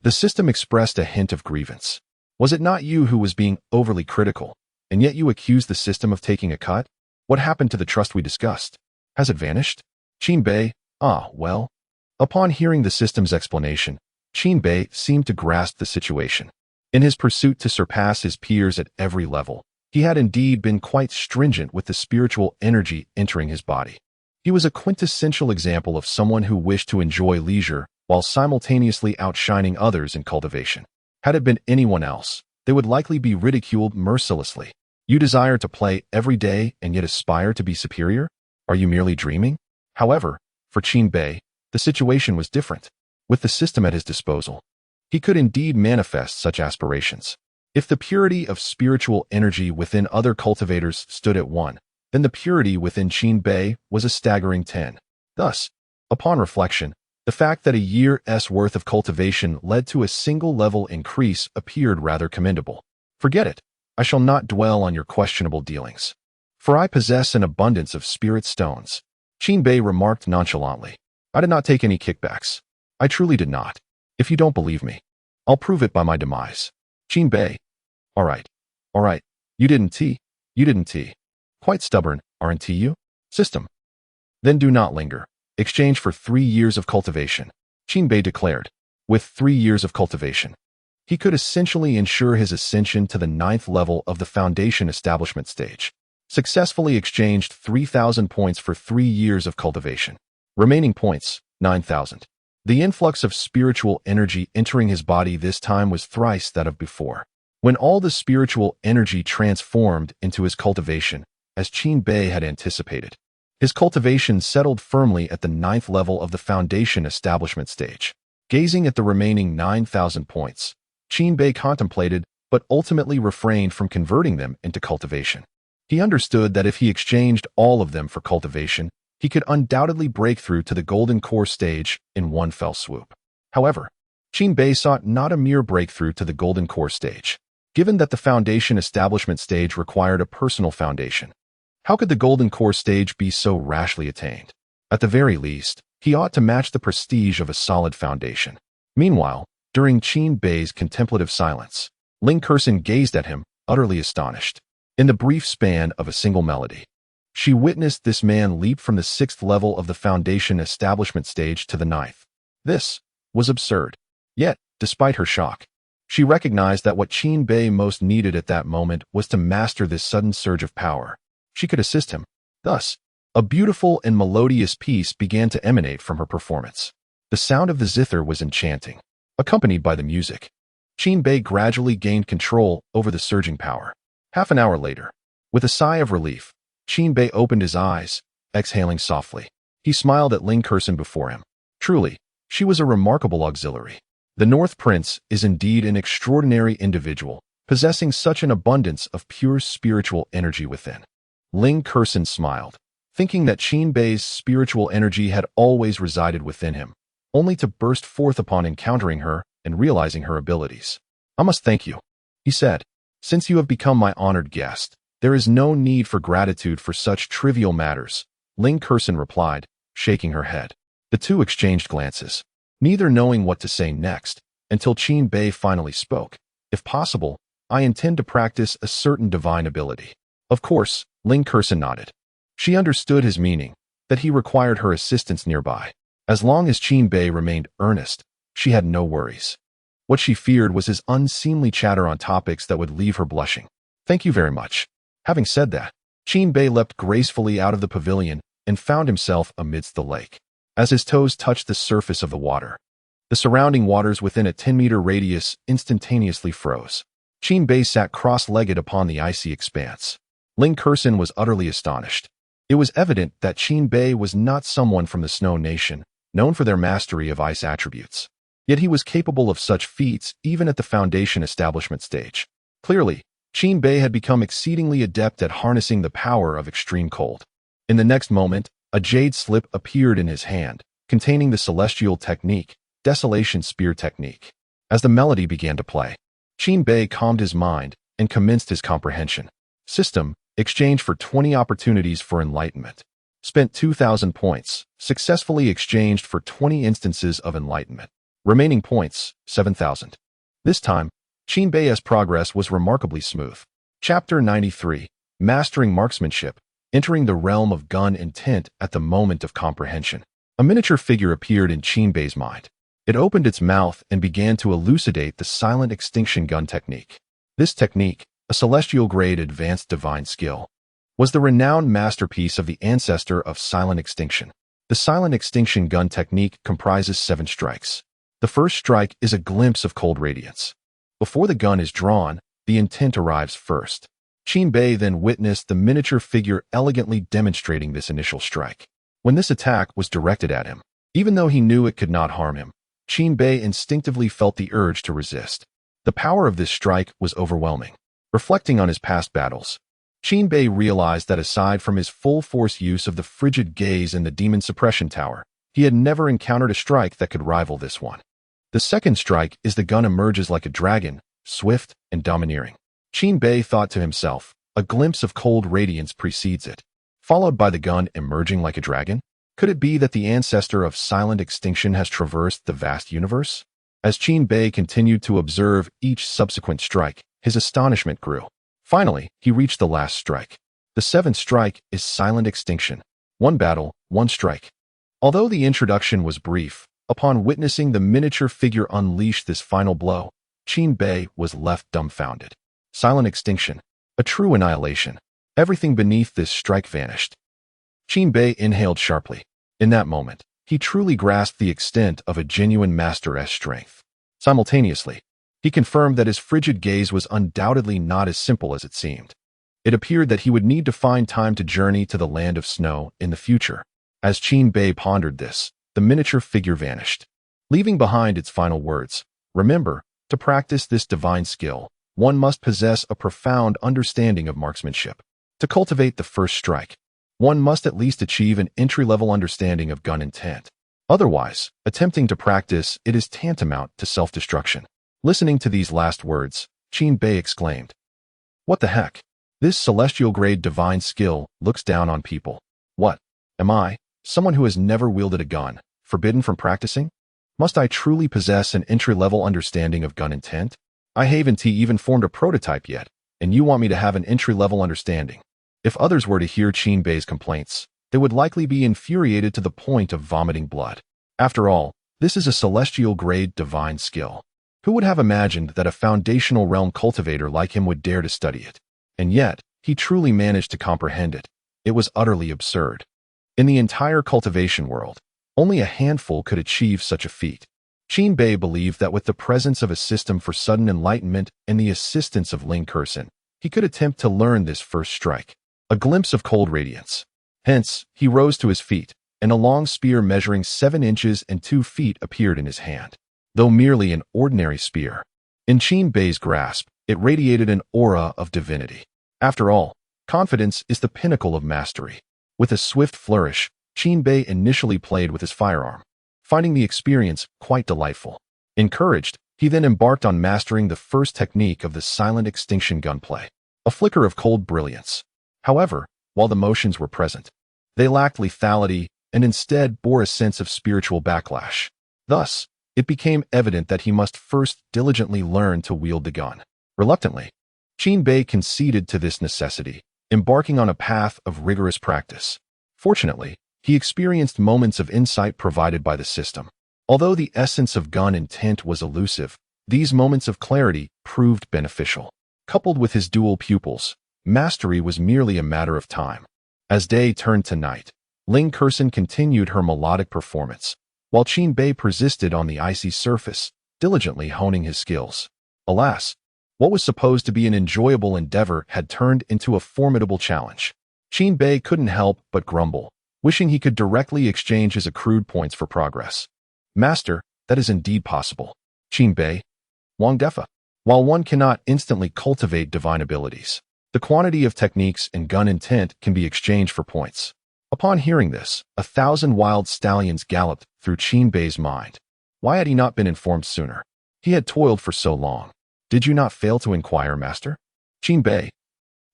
S1: The system expressed a hint of grievance. Was it not you who was being overly critical, and yet you accused the system of taking a cut? What happened to the trust we discussed? Has it vanished? Qin Bei, well. Upon hearing the system's explanation, Qin Bei seemed to grasp the situation. In his pursuit to surpass his peers at every level, he had indeed been quite stringent with the spiritual energy entering his body. He was a quintessential example of someone who wished to enjoy leisure while simultaneously outshining others in cultivation. Had it been anyone else, they would likely be ridiculed mercilessly. You desire to play every day and yet aspire to be superior? Are you merely dreaming? However, for Qin Bei, the situation was different. With the system at his disposal, he could indeed manifest such aspirations. If the purity of spiritual energy within other cultivators stood at 1, then the purity within Qin Bei was a staggering 10. Thus, upon reflection, the fact that a year's worth of cultivation led to a single level increase appeared rather commendable. Forget it. I shall not dwell on your questionable dealings. For I possess an abundance of spirit stones. Qin Bei remarked nonchalantly. I did not take any kickbacks. I truly did not. If you don't believe me, I'll prove it by my demise. Qin Bei. All right. You didn't. Quite stubborn, aren't you? System. Then do not linger. Exchange for 3 years of cultivation. Qin Bei declared. With 3 years of cultivation, he could essentially ensure his ascension to the 9th level of the foundation establishment stage. Successfully exchanged 3,000 points for 3 years of cultivation. Remaining points, 9,000. The influx of spiritual energy entering his body this time was thrice that of before. When all the spiritual energy transformed into his cultivation, as Qin Bei had anticipated, his cultivation settled firmly at the 9th level of the foundation establishment stage. Gazing at the remaining 9,000 points, Qin Bei contemplated, but ultimately refrained from converting them into cultivation. He understood that if he exchanged all of them for cultivation, he could undoubtedly break through to the golden core stage in one fell swoop. However, Qin Bei sought not a mere breakthrough to the golden core stage. Given that the foundation establishment stage required a personal foundation, how could the golden core stage be so rashly attained? At the very least, he ought to match the prestige of a solid foundation. Meanwhile, during Qin Bei's contemplative silence, Ling Kersen gazed at him, utterly astonished. In the brief span of a single melody, she witnessed this man leap from the 6th level of the foundation establishment stage to the 9th. This was absurd. Yet, despite her shock, she recognized that what Qin Bei most needed at that moment was to master this sudden surge of power. She could assist him. Thus, a beautiful and melodious piece began to emanate from her performance. The sound of the zither was enchanting, accompanied by the music. Qin Bei gradually gained control over the surging power. Half an hour later, With a sigh of relief, Qin Bei opened his eyes, exhaling softly. He smiled at Ling Kursen before him. Truly, she was a remarkable auxiliary. The North Prince is indeed an extraordinary individual, possessing such an abundance of pure spiritual energy within. Ling Kursen smiled, thinking that Qin Bei's spiritual energy had always resided within him, only to burst forth upon encountering her and realizing her abilities. "I must thank you," he said. "Since you have become my honored guest, there is no need for gratitude for such trivial matters," Ling Kursen replied, shaking her head. The two exchanged glances, neither knowing what to say next, until Qin Bei finally spoke. "If possible, I intend to practice a certain divine ability." Of course, Ling Kursen nodded. She understood his meaning, that he required her assistance nearby. As long as Qin Bei remained earnest, she had no worries. What she feared was his unseemly chatter on topics that would leave her blushing. "Thank you very much." Having said that, Qin Bei leapt gracefully out of the pavilion and found himself amidst the lake. As his toes touched the surface of the water, the surrounding waters within a 10-meter radius instantaneously froze. Qin Bei sat cross-legged upon the icy expanse. Ling Kursen was utterly astonished. It was evident that Qin Bei was not someone from the Snow Nation, known for their mastery of ice attributes. Yet he was capable of such feats even at the Foundation establishment stage. Clearly, Qin Bei had become exceedingly adept at harnessing the power of extreme cold. In the next moment, a jade slip appeared in his hand, containing the celestial technique, Desolation Spear Technique. As the melody began to play, Qin Bei calmed his mind and commenced his comprehension. System: exchange for 20 opportunities for enlightenment. Spent 2,000 points, successfully exchanged for 20 instances of enlightenment. Remaining points, 7,000. This time, Qin Bei's progress was remarkably smooth. Chapter 93, Mastering Marksmanship, entering the realm of gun intent at the moment of comprehension. A miniature figure appeared in Qin Bei's mind. It opened its mouth and began to elucidate the silent extinction gun technique. This technique, a celestial-grade advanced divine skill, was the renowned masterpiece of the ancestor of silent extinction. The silent extinction gun technique comprises 7 strikes. The first strike is a glimpse of cold radiance. Before the gun is drawn, the intent arrives first. Qin Bei then witnessed the miniature figure elegantly demonstrating this initial strike. When this attack was directed at him, even though he knew it could not harm him, Qin Bei instinctively felt the urge to resist. The power of this strike was overwhelming. Reflecting on his past battles, Qin Bei realized that aside from his full-force use of the frigid gaze and the demon suppression tower, he had never encountered a strike that could rival this one. The second strike is the gun emerges like a dragon, swift and domineering. Qin Bei thought to himself, a glimpse of cold radiance precedes it, followed by the gun emerging like a dragon? Could it be that the ancestor of silent extinction has traversed the vast universe? As Qin Bei continued to observe each subsequent strike, his astonishment grew. Finally, he reached the last strike. The 7th strike is silent extinction. 1 battle, 1 strike. Although the introduction was brief, upon witnessing the miniature figure unleash this final blow, Qin Bei was left dumbfounded. Silent extinction. A true annihilation. Everything beneath this strike vanished. Qin Bei inhaled sharply. In that moment, he truly grasped the extent of a genuine master's strength. Simultaneously, he confirmed that his frigid gaze was undoubtedly not as simple as it seemed. It appeared that he would need to find time to journey to the land of snow in the future. As Qin Bei pondered this, the miniature figure vanished, leaving behind its final words. Remember, to practice this divine skill, one must possess a profound understanding of marksmanship. To cultivate the first strike, one must at least achieve an entry-level understanding of gun intent. Otherwise, attempting to practice it is tantamount to self-destruction. Listening to these last words, Qin Bei exclaimed, "What the heck? This celestial-grade divine skill looks down on people. What? Am I, someone who has never wielded a gun, forbidden from practicing? Must I truly possess an entry-level understanding of gun intent? I haven't even formed a prototype yet, and you want me to have an entry-level understanding." If others were to hear Qin Bei's complaints, they would likely be infuriated to the point of vomiting blood. After all, this is a celestial-grade divine skill. Who would have imagined that a foundational realm cultivator like him would dare to study it? And yet, he truly managed to comprehend it. It was utterly absurd. In the entire cultivation world, only a handful could achieve such a feat. Qin Bei believed that with the presence of a system for sudden enlightenment and the assistance of Ling Kursen, he could attempt to learn this first strike. A glimpse of cold radiance. Hence, he rose to his feet, and a long spear measuring 7 inches and 2 feet appeared in his hand. Though merely an ordinary spear, in Qin Bei's grasp, it radiated an aura of divinity. After all, confidence is the pinnacle of mastery. With a swift flourish, Qin Bei initially played with his firearm, finding the experience quite delightful. Encouraged, he then embarked on mastering the first technique of the silent extinction gunplay, a flicker of cold brilliance. However, while the motions were present, they lacked lethality and instead bore a sense of spiritual backlash. Thus, it became evident that he must first diligently learn to wield the gun. Reluctantly, Qin Bei conceded to this necessity, embarking on a path of rigorous practice. Fortunately, he experienced moments of insight provided by the system. Although the essence of gun intent was elusive, these moments of clarity proved beneficial. Coupled with his dual pupils, mastery was merely a matter of time. As day turned to night, Ling Kursen continued her melodic performance, while Qin Bei persisted on the icy surface, diligently honing his skills. Alas, what was supposed to be an enjoyable endeavor had turned into a formidable challenge. Qin Bei couldn't help but grumble, wishing he could directly exchange his accrued points for progress. Master, that is indeed possible. Qin Bei, Wang Defa. While one cannot instantly cultivate divine abilities, the quantity of techniques and gun intent can be exchanged for points. Upon hearing this, 1,000 wild stallions galloped through Qin Bei's mind. Why had he not been informed sooner? He had toiled for so long. Did you not fail to inquire, Master? Qin Bei.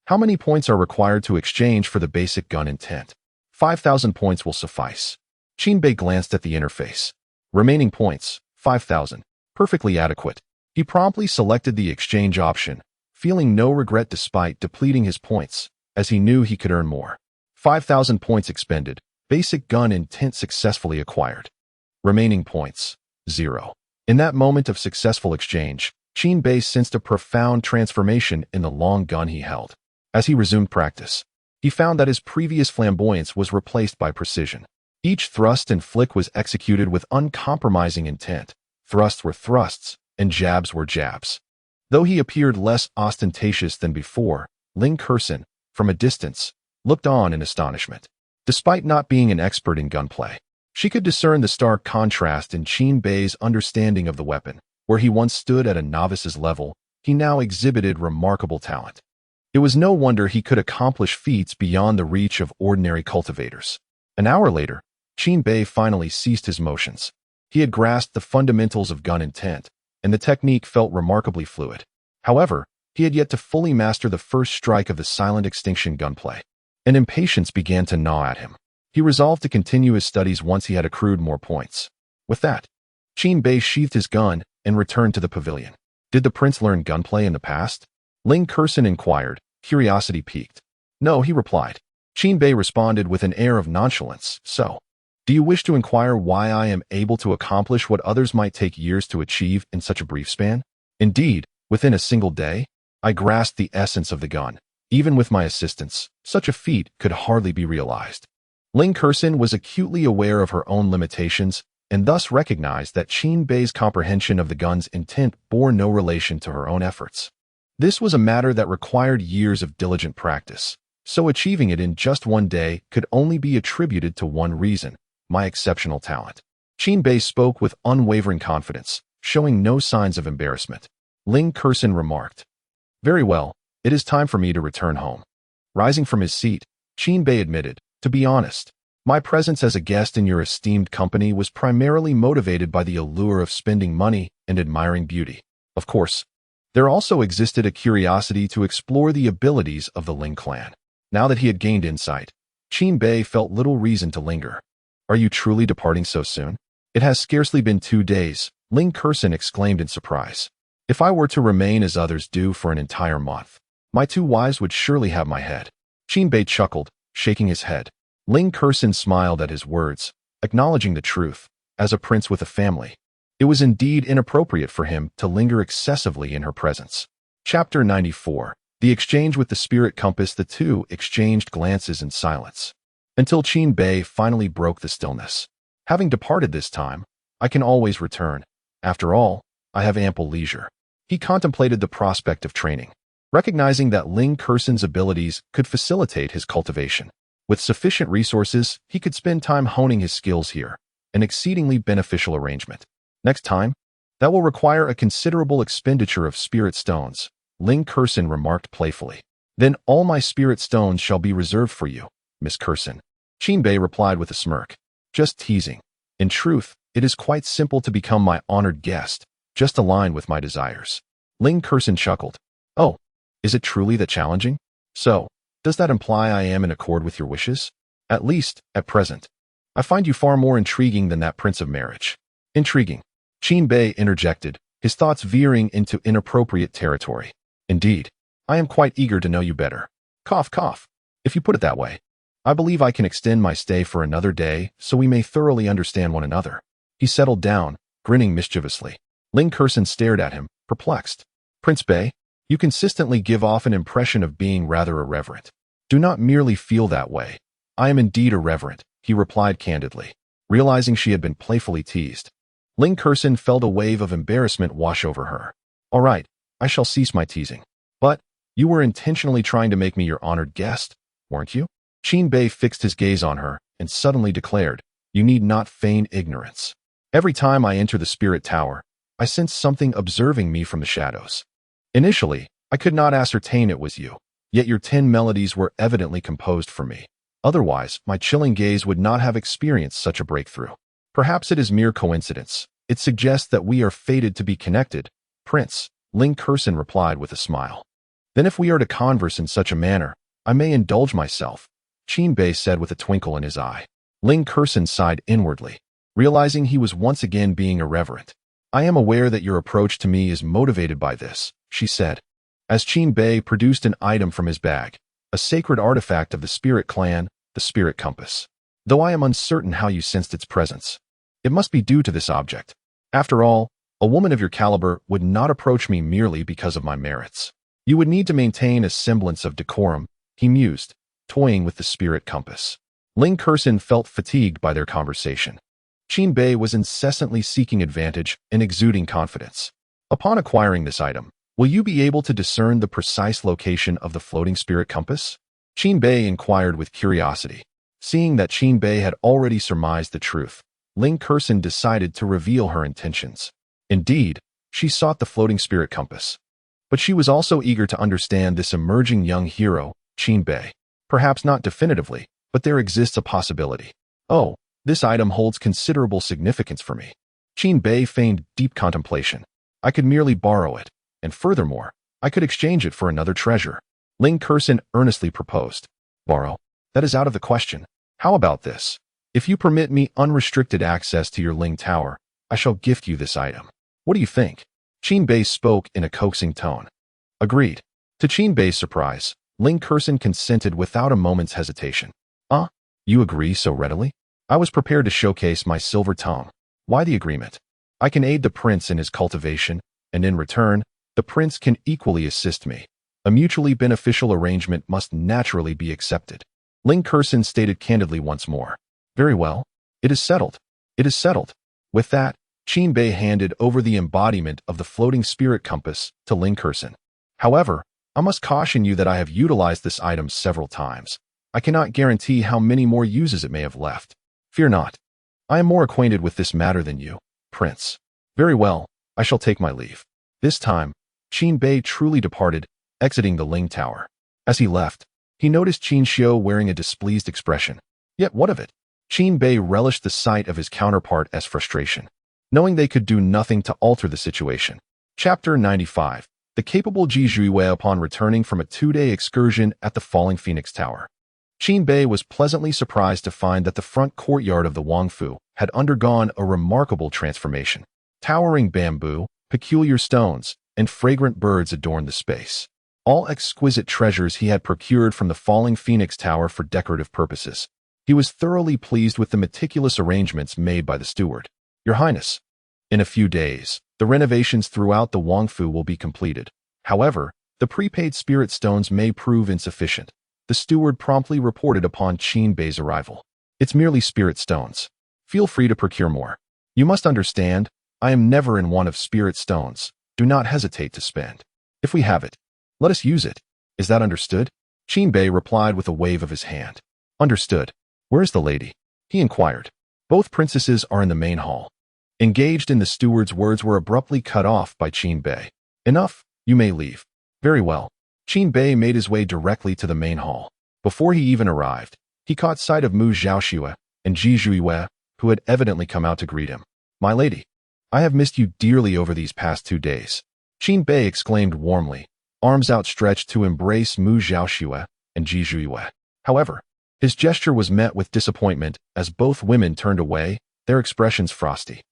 S1: How many points are required to exchange for the basic gun intent? 5,000 points will suffice. Qin Bei glanced at the interface. Remaining points, 5,000. Perfectly adequate. He promptly selected the exchange option, feeling no regret despite depleting his points, as he knew he could earn more. 5,000 points expended, basic gun intent successfully acquired. Remaining points, 0. In that moment of successful exchange, Qin Bei sensed a profound transformation in the long gun he held. As he resumed practice, he found that his previous flamboyance was replaced by precision. Each thrust and flick was executed with uncompromising intent. Thrusts were thrusts, and jabs were jabs. Though he appeared less ostentatious than before, Ling Kursen, from a distance, looked on in astonishment. Despite not being an expert in gunplay, she could discern the stark contrast in Qin Bei's understanding of the weapon. Where he once stood at a novice's level, he now exhibited remarkable talent. It was no wonder he could accomplish feats beyond the reach of ordinary cultivators. An hour later, Qin Bei finally ceased his motions. He had grasped the fundamentals of gun intent, and the technique felt remarkably fluid. However, he had yet to fully master the first strike of the silent extinction gunplay. An impatience began to gnaw at him. He resolved to continue his studies once he had accrued more points. With that, Qin Bei sheathed his gun and returned to the pavilion. Did the prince learn gunplay in the past? Ling Kursen inquired, curiosity piqued. No, he replied. Qin Bei responded with an air of nonchalance. So, do you wish to inquire why I am able to accomplish what others might take years to achieve in such a brief span? Indeed, within a single day, I grasped the essence of the gun. Even with my assistance, such a feat could hardly be realized. Ling Kursen was acutely aware of her own limitations and thus recognized that Qin Bei's comprehension of the gun's intent bore no relation to her own efforts. This was a matter that required years of diligent practice, so achieving it in just one day could only be attributed to one reason: my exceptional talent. Qin Bei spoke with unwavering confidence, showing no signs of embarrassment. Ling Kursen remarked, "Very well, it is time for me to return home." Rising from his seat, Qin Bei admitted, "To be honest, my presence as a guest in your esteemed company was primarily motivated by the allure of spending money and admiring beauty. Of course, there also existed a curiosity to explore the abilities of the Ling clan." Now that he had gained insight, Qin Bei felt little reason to linger. "Are you truly departing so soon?" "It has scarcely been 2 days," Ling Kursen exclaimed in surprise. "If I were to remain as others do for an entire month, my 2 wives would surely have my head." Qin Bei chuckled, shaking his head. Ling Kursen smiled at his words, acknowledging the truth. As a prince with a family, it was indeed inappropriate for him to linger excessively in her presence. Chapter 94. The exchange with the spirit compass. The two exchanged glances in silence, until Qin Bei finally broke the stillness. "Having departed this time, I can always return. After all, I have ample leisure." He contemplated the prospect of training. recognizing that Ling Kursen's abilities could facilitate his cultivation. With sufficient resources, he could spend time honing his skills here, an exceedingly beneficial arrangement. Next time, that will require a considerable expenditure of spirit stones, Ling Kursen remarked playfully. Then all my spirit stones shall be reserved for you, Miss Kursen. Qinbei replied with a smirk. Just teasing. In truth, it is quite simple to become my honored guest, just align with my desires. Ling Kursen chuckled. Oh, is it truly that challenging? So, does that imply I am in accord with your wishes? At least, at present. I find you far more intriguing than that prince of marriage. Intriguing. Qinbei interjected, his thoughts veering into inappropriate territory. Indeed, I am quite eager to know you better. Cough, cough. If you put it that way, I believe I can extend my stay for another day so we may thoroughly understand one another. He settled down, grinning mischievously. Ling Kursen stared at him, perplexed. Prince Bei, you consistently give off an impression of being rather irreverent. Do not merely feel that way. I am indeed irreverent, he replied candidly, realizing she had been playfully teased. Ling Kursen felt a wave of embarrassment wash over her. All right, I shall cease my teasing. But, you were intentionally trying to make me your honored guest, weren't you? Qinbei fixed his gaze on her and suddenly declared, you need not feign ignorance. Every time I enter the spirit tower, I sense something observing me from the shadows. Initially, I could not ascertain it was you, yet your 10 melodies were evidently composed for me. Otherwise, my chilling gaze would not have experienced such a breakthrough. Perhaps it is mere coincidence. It suggests that we are fated to be connected, Prince, Ling Kursen replied with a smile. Then if we are to converse in such a manner, I may indulge myself, Qinbei said with a twinkle in his eye. Ling Kursen sighed inwardly, realizing he was once again being irreverent. I am aware that your approach to me is motivated by this, she said, as Qinbei produced an item from his bag, a sacred artifact of the spirit clan, the spirit compass. Though I am uncertain how you sensed its presence, it must be due to this object. After all, a woman of your caliber would not approach me merely because of my merits. You would need to maintain a semblance of decorum, he mused, toying with the spirit compass. Ling Kursen felt fatigued by their conversation. Qinbei was incessantly seeking advantage and exuding confidence. Upon acquiring this item, will you be able to discern the precise location of the floating spirit compass? Qinbei inquired with curiosity. Seeing that Qinbei had already surmised the truth, Ling Kursen decided to reveal her intentions. Indeed, she sought the floating spirit compass. But she was also eager to understand this emerging young hero, Qinbei. Perhaps not definitively, but there exists a possibility. Oh, this item holds considerable significance for me. Qinbei feigned deep contemplation. I could merely borrow it, and furthermore, I could exchange it for another treasure. Ling Kursen earnestly proposed. Borrow? That is out of the question. How about this? If you permit me unrestricted access to your Ling Tower, I shall gift you this item. What do you think? Qinbei spoke in a coaxing tone. Agreed. To Qinbei's surprise, Ling Kursen consented without a moment's hesitation. You agree so readily? I was prepared to showcase my silver tongue. Why the agreement? I can aid the prince in his cultivation, and in return, the prince can equally assist me. A mutually beneficial arrangement must naturally be accepted. Ling Kursen stated candidly once more. Very well. It is settled. It is settled. With that, Qinbei handed over the embodiment of the floating spirit compass to Ling Kursen. However, I must caution you that I have utilized this item several times. I cannot guarantee how many more uses it may have left. Fear not. I am more acquainted with this matter than you, Prince. Very well, I shall take my leave. This time, Qinbei truly departed, exiting the Ling Tower. As he left, he noticed Qin Xiu wearing a displeased expression. Yet what of it? Qinbei relished the sight of his counterpart as frustration, knowing they could do nothing to alter the situation. Chapter 95. The capable Ji Zhuiwei upon returning from a 2-day excursion at the Falling Phoenix Tower. Qinbei was pleasantly surprised to find that the front courtyard of the Wangfu had undergone a remarkable transformation. Towering bamboo, peculiar stones, and fragrant birds adorned the space. All exquisite treasures he had procured from the Falling Phoenix Tower for decorative purposes. He was thoroughly pleased with the meticulous arrangements made by the steward. Your Highness, in a few days, the renovations throughout the Wangfu will be completed. However, the prepaid spirit stones may prove insufficient. The steward promptly reported upon Qinbei's arrival. It's merely spirit stones. Feel free to procure more. You must understand, I am never in want of spirit stones. Do not hesitate to spend. If we have it. Let us use it. Is that understood? Qin Bei replied with a wave of his hand. Understood. Where is the lady? He inquired. Both princesses are in the main hall. Engaged in the steward's words were abruptly cut off by Qin Bei. Enough, you may leave. Very well. Qin Bei made his way directly to the main hall. Before he even arrived, he caught sight of Mu Zhaoxue and Ji Zhuiyue, who had evidently come out to greet him. My lady, I have missed you dearly over these past 2 days. Qin Bei exclaimed warmly, arms outstretched to embrace Mu Zhaoxue and Ji Zhuiyue. However, his gesture was met with disappointment as both women turned away, their expressions frosty.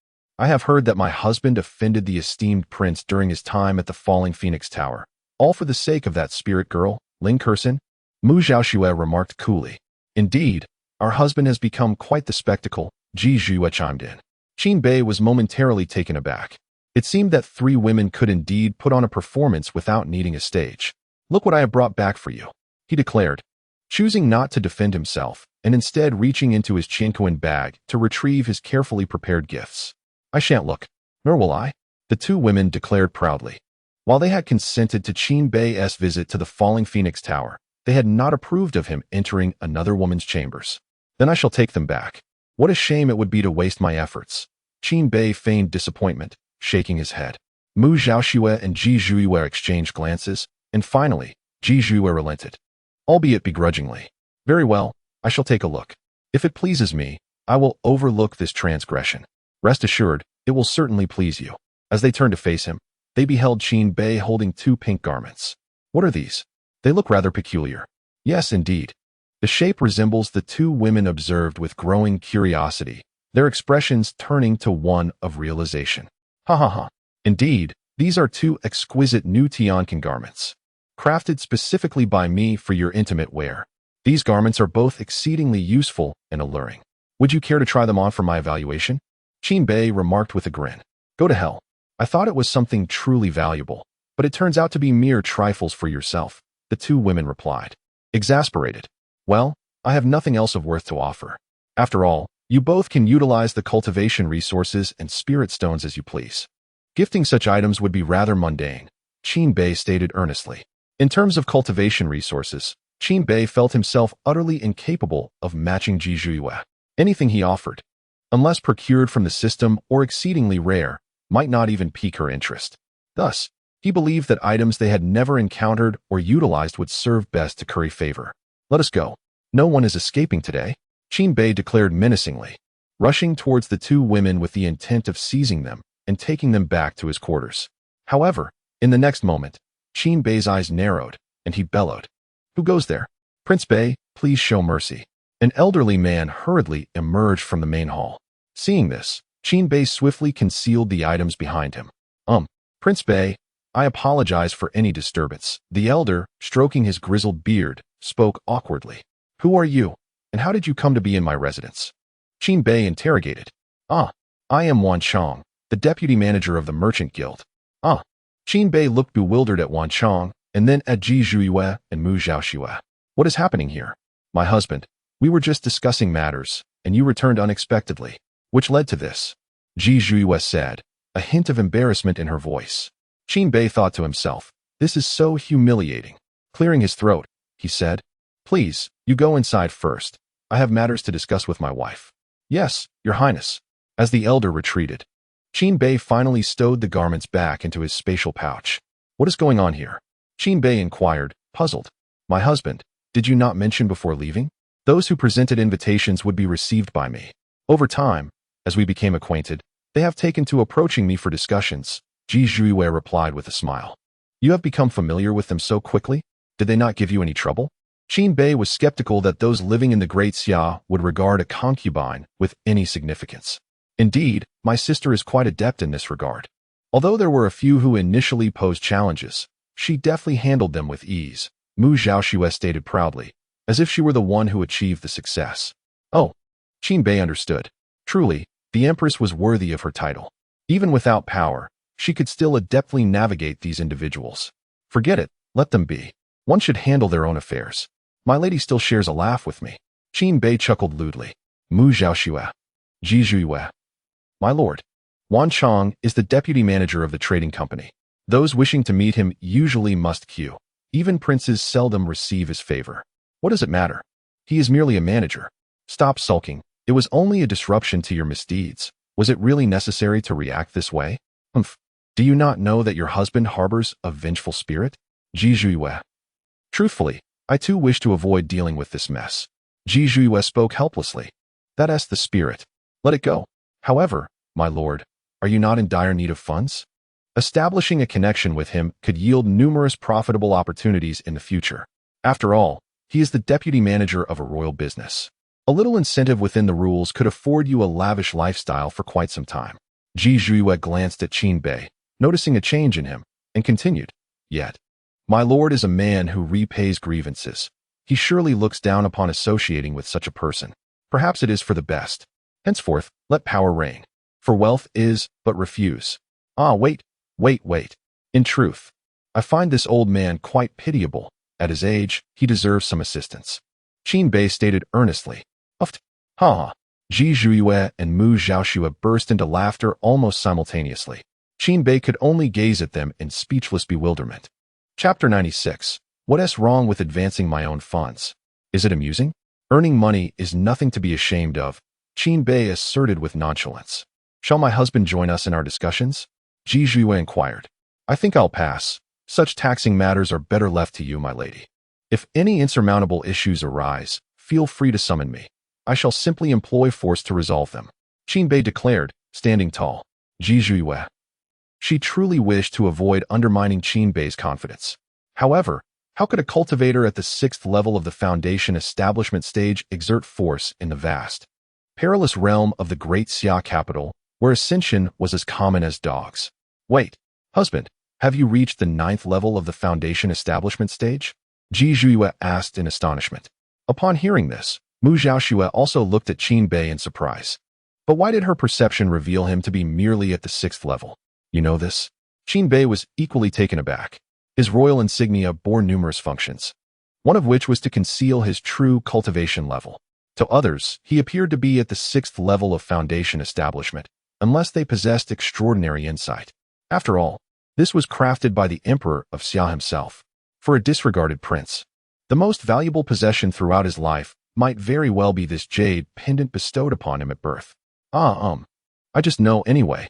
S1: I have heard that my husband offended the esteemed prince during his time at the Falling Phoenix Tower, all for the sake of that spirit girl, Ling Kursin. Mu Zhaoxue remarked coolly. Indeed, our husband has become quite the spectacle, Ji Zhuiyue chimed in. Qin Bei was momentarily taken aback. It seemed that 3 women could indeed put on a performance without needing a stage. Look what I have brought back for you, he declared, choosing not to defend himself and instead reaching into his chinquan bag to retrieve his carefully prepared gifts. I shan't look, nor will I, the 2 women declared proudly. While they had consented to Qin Bei's visit to the Falling Phoenix Tower, they had not approved of him entering another woman's chambers. Then I shall take them back. What a shame it would be to waste my efforts. Qin Bei feigned disappointment, shaking his head. Mu Zhaoxue and Ji Zhuiyue exchanged glances, and finally, Ji Zhuiyue relented, albeit begrudgingly. Very well, I shall take a look. If it pleases me, I will overlook this transgression. Rest assured, it will certainly please you. As they turned to face him, they beheld Qin Bei holding 2 pink garments. What are these? They look rather peculiar. Yes, indeed. The shape resembles the 2 women observed with growing curiosity, their expressions turning to one of realization. Ha ha ha. Indeed, these are 2 exquisite new Tianqin garments, crafted specifically by me for your intimate wear. These garments are both exceedingly useful and alluring. Would you care to try them on for my evaluation? Qin Bei remarked with a grin. Go to hell. I thought it was something truly valuable, but it turns out to be mere trifles for yourself, the 2 women replied. Exasperated. Well, I have nothing else of worth to offer. After all, you both can utilize the cultivation resources and spirit stones as you please. Gifting such items would be rather mundane, Qin Bei stated earnestly. In terms of cultivation resources, Qin Bei felt himself utterly incapable of matching Ji Zhuiyue. Anything he offered, unless procured from the system or exceedingly rare, might not even pique her interest. Thus, he believed that items they had never encountered or utilized would serve best to curry favor. Let us go. No one is escaping today, Qin Bei declared menacingly, rushing towards the 2 women with the intent of seizing them and taking them back to his quarters. However, in the next moment, Qin Bei's eyes narrowed, and he bellowed. Who goes there? Prince Bei, please show mercy. An elderly man hurriedly emerged from the main hall. Seeing this, Qin Bei swiftly concealed the items behind him. Prince Bei, I apologize for any disturbance. The elder, stroking his grizzled beard, spoke awkwardly. Who are you, and how did you come to be in my residence? Qin Bei interrogated. I am Wan Chong, the deputy manager of the Merchant Guild. Qin Bei looked bewildered at Wan Chong, and then at Ji Zhuiyue and Mu Zhaoxue. What is happening here? My husband, we were just discussing matters, and you returned unexpectedly, which led to this, Ji Zhuiyue said, a hint of embarrassment in her voice. Qin Bei thought to himself, this is so humiliating. Clearing his throat, he said, please, you go inside first. I have matters to discuss with my wife. Yes, your highness. As the elder retreated, Qin Bei finally stowed the garments back into his spatial pouch. What is going on here? Qin Bei inquired, puzzled. My husband, did you not mention before leaving? Those who presented invitations would be received by me. Over time, as we became acquainted, they have taken to approaching me for discussions, Ji Zhuiyue replied with a smile. You have become familiar with them so quickly? Did they not give you any trouble? Qin Bei was skeptical that those living in the Great Xia would regard a concubine with any significance. Indeed, my sister is quite adept in this regard. Although there were a few who initially posed challenges, she deftly handled them with ease, Mu Zhaoxue stated proudly, as if she were the one who achieved the success. Oh, Qin Bei understood. Truly, the Empress was worthy of her title. Even without power, she could still adeptly navigate these individuals. Forget it, let them be. One should handle their own affairs. My lady still shares a laugh with me. Qin Bei chuckled lewdly. Mu Zhaoxue. Ji Zhuiyue. My lord. Wan Chong is the deputy manager of the trading company. Those wishing to meet him usually must queue. Even princes seldom receive his favor. What does it matter? He is merely a manager. Stop sulking. It was only a disruption to your misdeeds. Was it really necessary to react this way? Humph. Do you not know that your husband harbors a vengeful spirit? Ji Zhuiyue. Truthfully, I too wish to avoid dealing with this mess. Ji Zhuiyue spoke helplessly. That's the spirit. Let it go. However, my lord, are you not in dire need of funds? Establishing a connection with him could yield numerous profitable opportunities in the future. After all, he is the deputy manager of a royal business. A little incentive within the rules could afford you a lavish lifestyle for quite some time. Ji Zhuiyue glanced at Qin Bei, noticing a change in him, and continued, Yet, my lord is a man who repays grievances. He surely looks down upon associating with such a person. Perhaps it is for the best. Henceforth, let power reign. For wealth is, but refuse. Ah, wait. In truth, I find this old man quite pitiable. At his age, he deserves some assistance. Qin Bei stated earnestly. Uft. Ha. Ji Zhuiyue and Mu Zhaoxue burst into laughter almost simultaneously. Qin Bei could only gaze at them in speechless bewilderment. Chapter 96. What's wrong with advancing my own funds? Is it amusing? Earning money is nothing to be ashamed of, Qin Bei asserted with nonchalance. Shall my husband join us in our discussions? Ji Zhuiyue inquired. I think I'll pass. Such taxing matters are better left to you, my lady. If any insurmountable issues arise, feel free to summon me. I shall simply employ force to resolve them. Qin Bei declared, standing tall. Ji Zhuiyue. She truly wished to avoid undermining Qin Bei's confidence. However, how could a cultivator at the 6th level of the Foundation establishment stage exert force in the vast, peerless realm of the great Xia capital, where ascension was as common as dogs? Wait, husband, have you reached the 9th level of the Foundation establishment stage? Ji Zhuiyue asked in astonishment. Upon hearing this, Mu Zhaoxue also looked at Qin Bei in surprise. But why did her perception reveal him to be merely at the 6th level? You know this? Qin Bei was equally taken aback. His royal insignia bore numerous functions, one of which was to conceal his true cultivation level. To others, he appeared to be at the 6th level of Foundation establishment, unless they possessed extraordinary insight. After all, this was crafted by the Emperor of Xia himself. For a disregarded prince, the most valuable possession throughout his life might very well be this jade pendant bestowed upon him at birth. I just know anyway.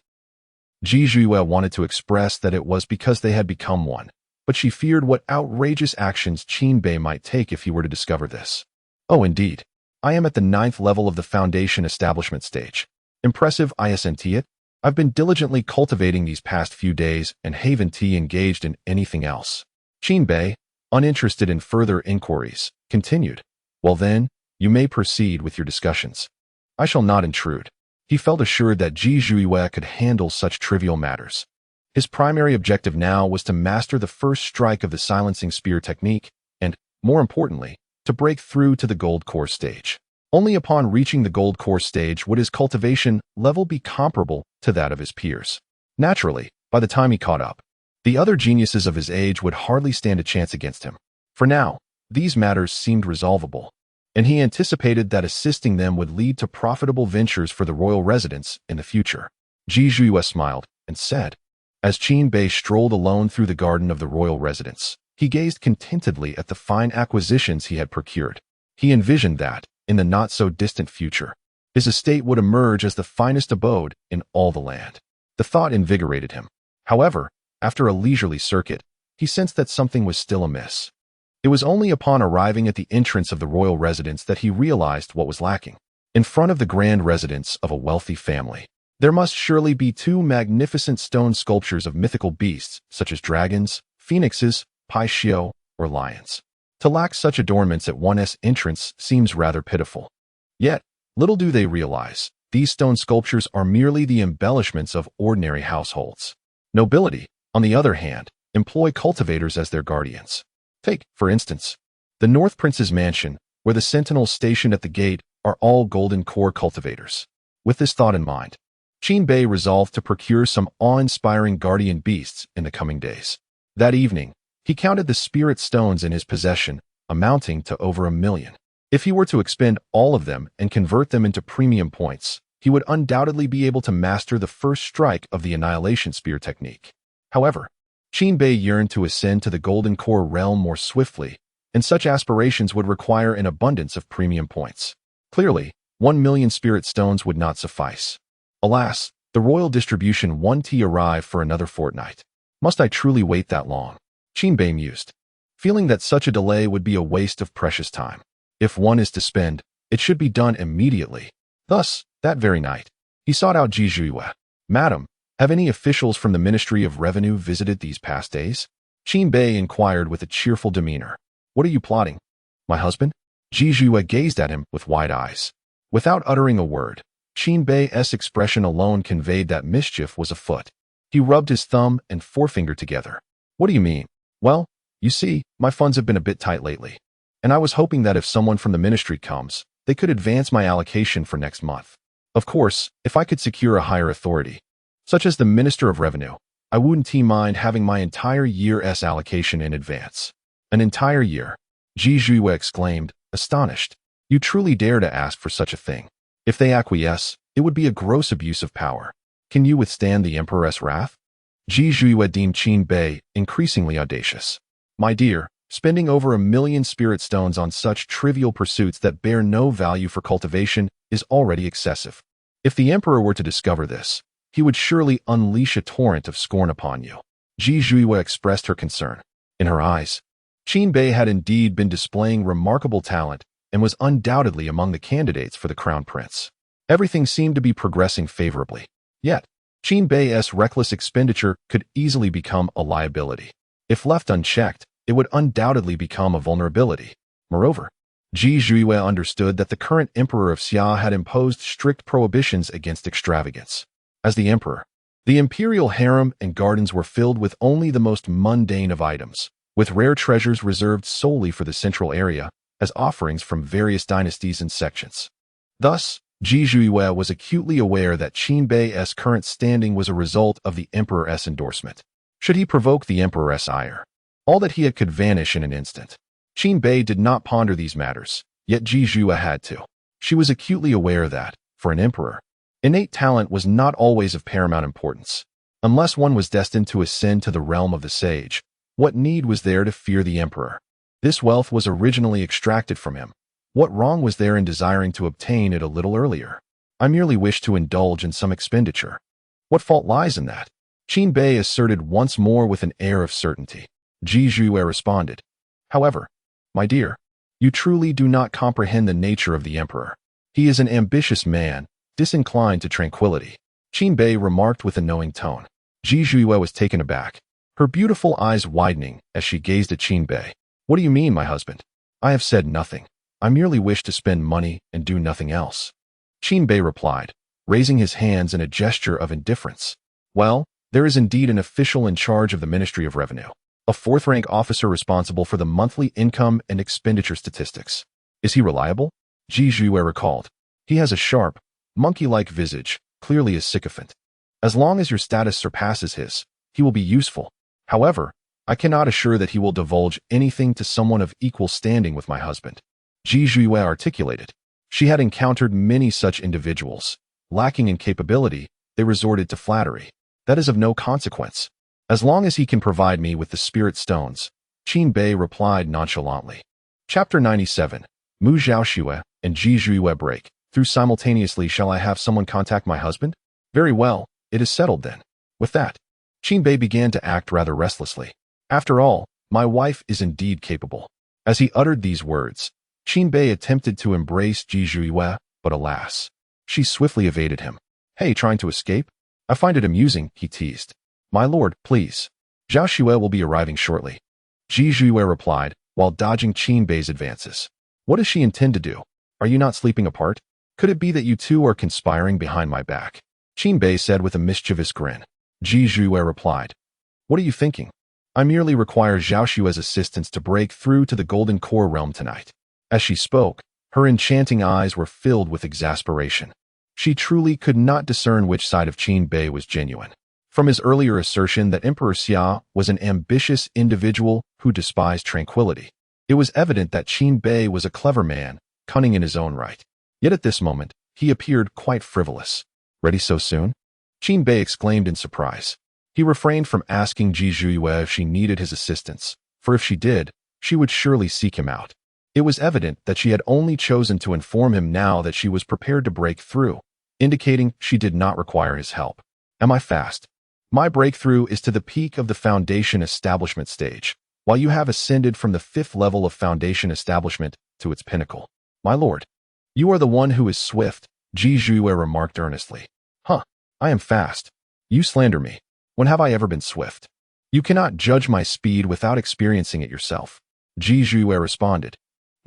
S1: Ji Zhuiyue wanted to express that it was because they had become one, but she feared what outrageous actions Qin Bei might take if he were to discover this. Oh, indeed. I am at the 9th level of the Foundation establishment stage. Impressive, isn't it? I've been diligently cultivating these past few days and haven't engaged in anything else. Qin Bei, uninterested in further inquiries, continued. Well then, you may proceed with your discussions. I shall not intrude. He felt assured that Ji Zhuiyue could handle such trivial matters. His primary objective now was to master the first strike of the silencing spear technique and, more importantly, to break through to the gold core stage. Only upon reaching the gold core stage would his cultivation level be comparable to that of his peers. Naturally, by the time he caught up, the other geniuses of his age would hardly stand a chance against him. For now, these matters seemed resolvable, and he anticipated that assisting them would lead to profitable ventures for the royal residence in the future. Ji Zhuiyue smiled and said, as Qin Bei strolled alone through the garden of the royal residence, he gazed contentedly at the fine acquisitions he had procured. He envisioned that, in the not-so-distant future, his estate would emerge as the finest abode in all the land. The thought invigorated him. However, after a leisurely circuit, he sensed that something was still amiss. It was only upon arriving at the entrance of the royal residence that he realized what was lacking. In front of the grand residence of a wealthy family, there must surely be 2 magnificent stone sculptures of mythical beasts, such as dragons, phoenixes, Pai-Xiao, or lions. To lack such adornments at one's entrance seems rather pitiful. Yet, little do they realize, these stone sculptures are merely the embellishments of ordinary households. Nobility, on the other hand, employ cultivators as their guardians. Take, for instance, the North Prince's mansion, where the sentinels stationed at the gate are all golden core cultivators. With this thought in mind, Qin Bei resolved to procure some awe-inspiring guardian beasts in the coming days. That evening, he counted the spirit stones in his possession, amounting to over 1 million. If he were to expend all of them and convert them into premium points, he would undoubtedly be able to master the first strike of the annihilation spear technique. However, Qin Bei yearned to ascend to the Golden Core realm more swiftly, and such aspirations would require an abundance of premium points. Clearly, 1,000,000 spirit stones would not suffice. Alas, the royal distribution 1T arrived for another fortnight. Must I truly wait that long? Qin Bei mused, feeling that such a delay would be a waste of precious time. If one is to spend, it should be done immediately. Thus, that very night, he sought out Ji Zhuiyue. Madam, have any officials from the Ministry of Revenue visited these past days? Qin Bei inquired with a cheerful demeanor. What are you plotting? My husband? Ji Zhuiyue gazed at him with wide eyes. Without uttering a word, Qin Bei's expression alone conveyed that mischief was afoot. He rubbed his thumb and forefinger together. What do you mean? Well, you see, my funds have been a bit tight lately, and I was hoping that if someone from the ministry comes, they could advance my allocation for next month. Of course, if I could secure a higher authority, such as the Minister of Revenue, I wouldn't mind having my entire year's allocation in advance. An entire year? Ji Zhuiyue exclaimed, astonished. You truly dare to ask for such a thing. If they acquiesce, it would be a gross abuse of power. Can you withstand the Emperor's wrath? Ji Zhuiyue deemed Qin Bei increasingly audacious. My dear, spending over 1,000,000 spirit stones on such trivial pursuits that bear no value for cultivation is already excessive. If the Emperor were to discover this, he would surely unleash a torrent of scorn upon you. Ji Zhuiyue expressed her concern. In her eyes, Qin Bei had indeed been displaying remarkable talent and was undoubtedly among the candidates for the crown prince. Everything seemed to be progressing favorably. Yet, Qin Bei's reckless expenditure could easily become a liability. If left unchecked, it would undoubtedly become a vulnerability. Moreover, Ji Zhuiyue understood that the current emperor of Xia had imposed strict prohibitions against extravagance. As the emperor, the imperial harem and gardens were filled with only the most mundane of items, with rare treasures reserved solely for the central area as offerings from various dynasties and sections. Thus, Ji Zhuiyue was acutely aware that Qin Bei's current standing was a result of the emperor's endorsement. Should he provoke the emperor's ire, all that he had could vanish in an instant. Qin Bei did not ponder these matters, yet Ji Zhuiyue had to. She was acutely aware that, for an emperor, innate talent was not always of paramount importance. Unless one was destined to ascend to the realm of the sage, what need was there to fear the emperor? This wealth was originally extracted from him. What wrong was there in desiring to obtain it a little earlier? I merely wish to indulge in some expenditure. What fault lies in that? Qin Bei asserted once more with an air of certainty. Ji Zhuiyue responded. However, my dear, you truly do not comprehend the nature of the emperor. He is an ambitious man, disinclined to tranquility. Qin Bei remarked with a knowing tone. Ji Zhuiyue was taken aback, her beautiful eyes widening as she gazed at Qin Bei. What do you mean, my husband? I have said nothing. I merely wish to spend money and do nothing else. Qin Bei replied, raising his hands in a gesture of indifference. Well, there is indeed an official in charge of the Ministry of Revenue, a fourth-rank officer responsible for the monthly income and expenditure statistics. Is he reliable? Ji Zhuiyue recalled. He has a sharp, monkey-like visage, clearly a sycophant. As long as your status surpasses his, he will be useful. However, I cannot assure that he will divulge anything to someone of equal standing with my husband. Ji Zhuiyue articulated. She had encountered many such individuals. Lacking in capability, they resorted to flattery. That is of no consequence. As long as he can provide me with the spirit stones, Qin Bei replied nonchalantly. Chapter 97. Mu Zhaoxue and Ji Zhuiyue break. Through simultaneously shall I have someone contact my husband? Very well, it is settled then. With that, Qin Bei began to act rather restlessly. After all, my wife is indeed capable. As he uttered these words, Qin Bei attempted to embrace Ji Zhuiyue, but alas, she swiftly evaded him. Hey, trying to escape? I find it amusing, he teased. My lord, please. Zhaoxue will be arriving shortly. Ji Zhuiyue replied, while dodging Qin Bei's advances. What does she intend to do? Are you not sleeping apart? Could it be that you two are conspiring behind my back? Qin Bei said with a mischievous grin. Ji Zhuiyue replied. What are you thinking? I merely require Zhaoxue's assistance to break through to the Golden Core realm tonight. As she spoke, her enchanting eyes were filled with exasperation. She truly could not discern which side of Qin Bei was genuine. From his earlier assertion that Emperor Xia was an ambitious individual who despised tranquility, it was evident that Qin Bei was a clever man, cunning in his own right. Yet at this moment, he appeared quite frivolous. Ready so soon? Qin Bei exclaimed in surprise. He refrained from asking Ji Zhuiyue if she needed his assistance, for if she did, she would surely seek him out. It was evident that she had only chosen to inform him now that she was prepared to break through, indicating she did not require his help. Am I fast? My breakthrough is to the peak of the foundation establishment stage, while you have ascended from the 5th level of foundation establishment to its pinnacle. My lord, you are the one who is swift, Ji Zhuiyue remarked earnestly. Huh, I am fast. You slander me. When have I ever been swift? You cannot judge my speed without experiencing it yourself. Ji Zhuiyue responded.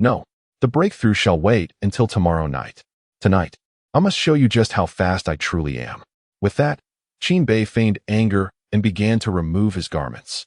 S1: No, the breakthrough shall wait until tomorrow night. Tonight, I must show you just how fast I truly am. With that, Qin Bei feigned anger and began to remove his garments.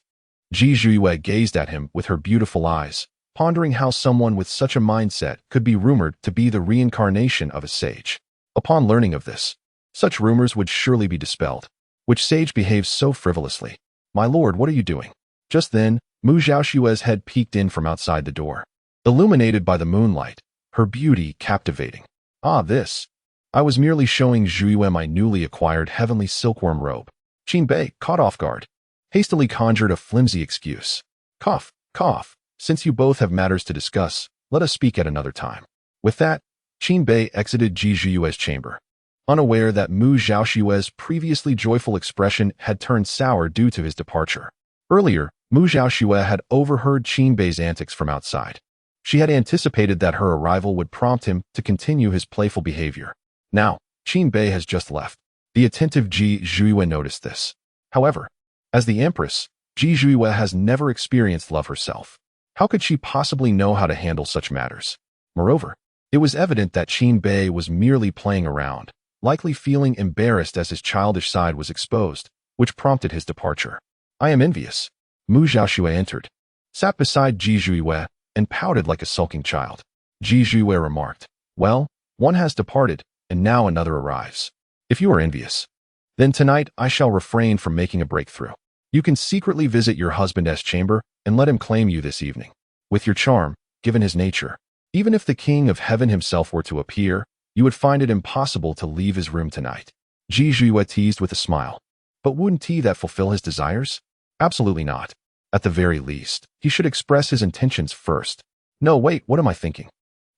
S1: Ji Zhuiyue gazed at him with her beautiful eyes, pondering how someone with such a mindset could be rumored to be the reincarnation of a sage. Upon learning of this, such rumors would surely be dispelled. Which sage behaves so frivolously? My lord, what are you doing? Just then, Mu Zhaoxue's head peeked in from outside the door. Illuminated by the moonlight, her beauty captivating. Ah, this. I was merely showing Zhuiyue my newly acquired heavenly silkworm robe. Qin Bei, caught off guard, hastily conjured a flimsy excuse. Cough, cough. Since you both have matters to discuss, let us speak at another time. With that, Qin Bei exited Ji Zhuiyue's chamber, unaware that Mu Zhaoxue's previously joyful expression had turned sour due to his departure. Earlier, Mu Zhaoxue had overheard Qin Bei's antics from outside. She had anticipated that her arrival would prompt him to continue his playful behavior. Now, Qin Bei has just left. The attentive Ji Zhuiyue noticed this. However, as the Empress, Ji Zhuiyue has never experienced love herself. How could she possibly know how to handle such matters? Moreover, it was evident that Qin Bei was merely playing around, likely feeling embarrassed as his childish side was exposed, which prompted his departure. I am envious. Mu Zhaoxue entered, sat beside Ji Zhuiyue, and pouted like a sulking child. Ji Zhuiyue remarked, well, one has departed, and now another arrives. If you are envious, then tonight I shall refrain from making a breakthrough. You can secretly visit your husband's chamber and let him claim you this evening. With your charm, given his nature, even if the King of Heaven himself were to appear, you would find it impossible to leave his room tonight. Ji Zhuiyue teased with a smile. But wouldn't he that fulfill his desires? Absolutely not. At the very least, he should express his intentions first. No, wait, what am I thinking?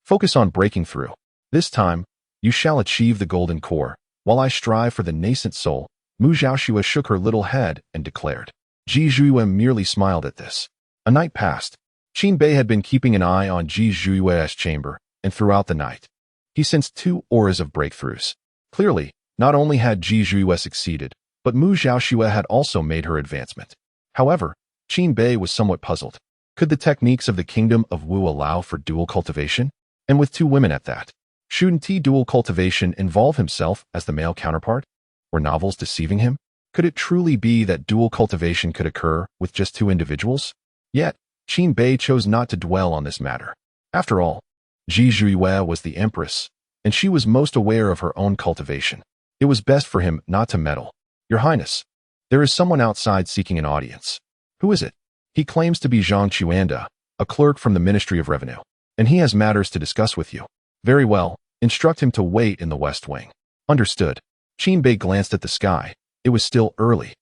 S1: Focus on breaking through. This time, you shall achieve the golden core, while I strive for the nascent soul. Mu Zhaoxue shook her little head and declared. Ji Zhuiyue merely smiled at this. A night passed. Qin Bei had been keeping an eye on Ji Zhuiyue's chamber, and throughout the night, he sensed 2 auras of breakthroughs. Clearly, not only had Ji Zhuiyue succeeded, but Mu Zhaoxue had also made her advancement. However, Qin Bei was somewhat puzzled. Could the techniques of the Kingdom of Wu allow for dual cultivation? And with 2 women at that? Shouldn't dual cultivation involve himself as the male counterpart? Were novels deceiving him? Could it truly be that dual cultivation could occur with just 2 individuals? Yet, Qin Bei chose not to dwell on this matter. After all, Ji Zhuiyue was the Empress, and she was most aware of her own cultivation. It was best for him not to meddle. Your Highness, there is someone outside seeking an audience. Who is it? He claims to be Zhang Chuanda, a clerk from the Ministry of Revenue, and he has matters to discuss with you. Very well, instruct him to wait in the West Wing. Understood. Qin Bei glanced at the sky. It was still early.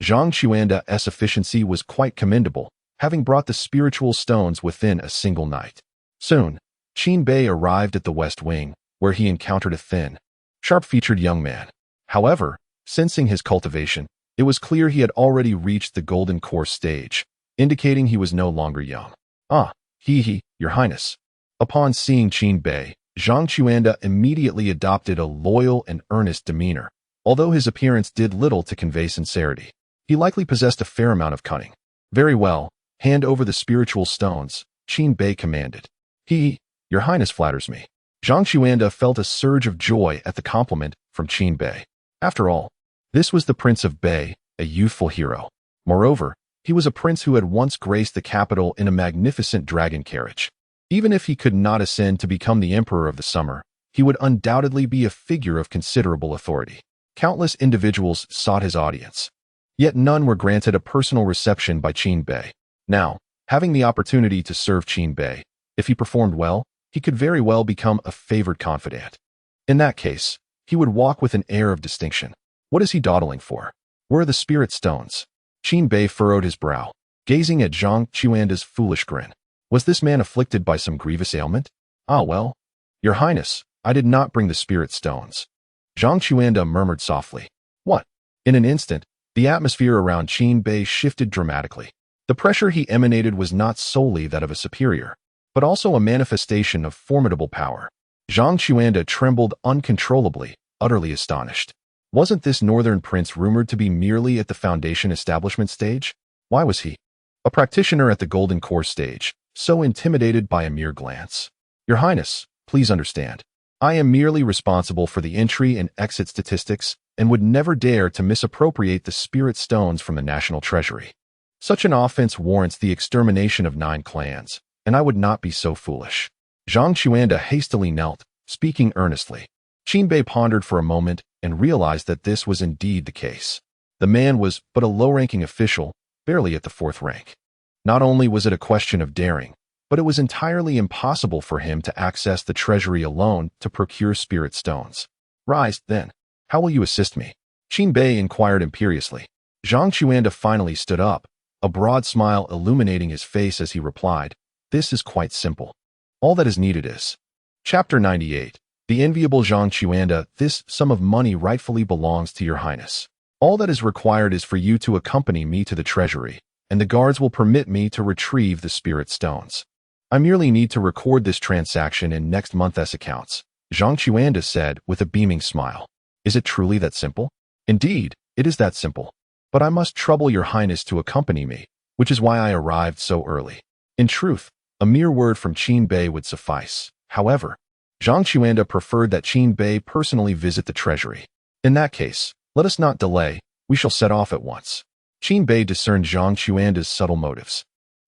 S1: Zhang Chuanda's efficiency was quite commendable, having brought the spiritual stones within a single night. Soon, Qin Bei arrived at the West Wing, where he encountered a thin, sharp-featured young man. However, sensing his cultivation, it was clear he had already reached the golden core stage, indicating he was no longer young. Ah, Your Highness. Upon seeing Qin Bei, Zhang Chuanda immediately adopted a loyal and earnest demeanor. Although his appearance did little to convey sincerity, he likely possessed a fair amount of cunning. Very well, hand over the spiritual stones, Qin Bei commanded. Your Highness flatters me. Zhang Chuanda felt a surge of joy at the compliment from Qin Bei. After all, this was the Prince of Bei, a youthful hero. Moreover, he was a prince who had once graced the capital in a magnificent dragon carriage. Even if he could not ascend to become the Emperor of the Summer, he would undoubtedly be a figure of considerable authority. Countless individuals sought his audience, yet none were granted a personal reception by Qin Bei. Now, having the opportunity to serve Qin Bei, if he performed well, he could very well become a favored confidant. In that case, he would walk with an air of distinction. What is he dawdling for? Where are the spirit stones? Qin Bei furrowed his brow, gazing at Zhang Chuanda's foolish grin. Was this man afflicted by some grievous ailment? Ah well. Your Highness, I did not bring the spirit stones. Zhang Chuanda murmured softly. What? In an instant, the atmosphere around Qin Bei shifted dramatically. The pressure he emanated was not solely that of a superior, but also a manifestation of formidable power. Zhang Chuanda trembled uncontrollably, utterly astonished. Wasn't this northern prince rumored to be merely at the foundation establishment stage? Why was he, a practitioner at the golden core stage, so intimidated by a mere glance? Your Highness, please understand. I am merely responsible for the entry and exit statistics and would never dare to misappropriate the spirit stones from the national treasury. Such an offense warrants the extermination of 9 clans, and I would not be so foolish. Zhang Chuanda hastily knelt, speaking earnestly. Qin Bei pondered for a moment and realized that this was indeed the case. The man was but a low-ranking official, barely at the 4th rank. Not only was it a question of daring, but it was entirely impossible for him to access the treasury alone to procure spirit stones. Rise, then. How will you assist me? Qin Bei inquired imperiously. Zhang Chuanda finally stood up, a broad smile illuminating his face as he replied, This is quite simple. All that is needed is. Chapter 98. The enviable Zhang Chuanda, this sum of money rightfully belongs to your Highness. All that is required is for you to accompany me to the treasury, and the guards will permit me to retrieve the spirit stones. I merely need to record this transaction in next month's accounts, Zhang Chuanda said with a beaming smile. Is it truly that simple? Indeed, it is that simple. But I must trouble your Highness to accompany me, which is why I arrived so early. In truth, a mere word from Qin Bei would suffice. However, Zhang Chuanda preferred that Qin Bei personally visit the treasury. In that case, let us not delay, we shall set off at once. Qin Bei discerned Zhang Chuanda's subtle motives.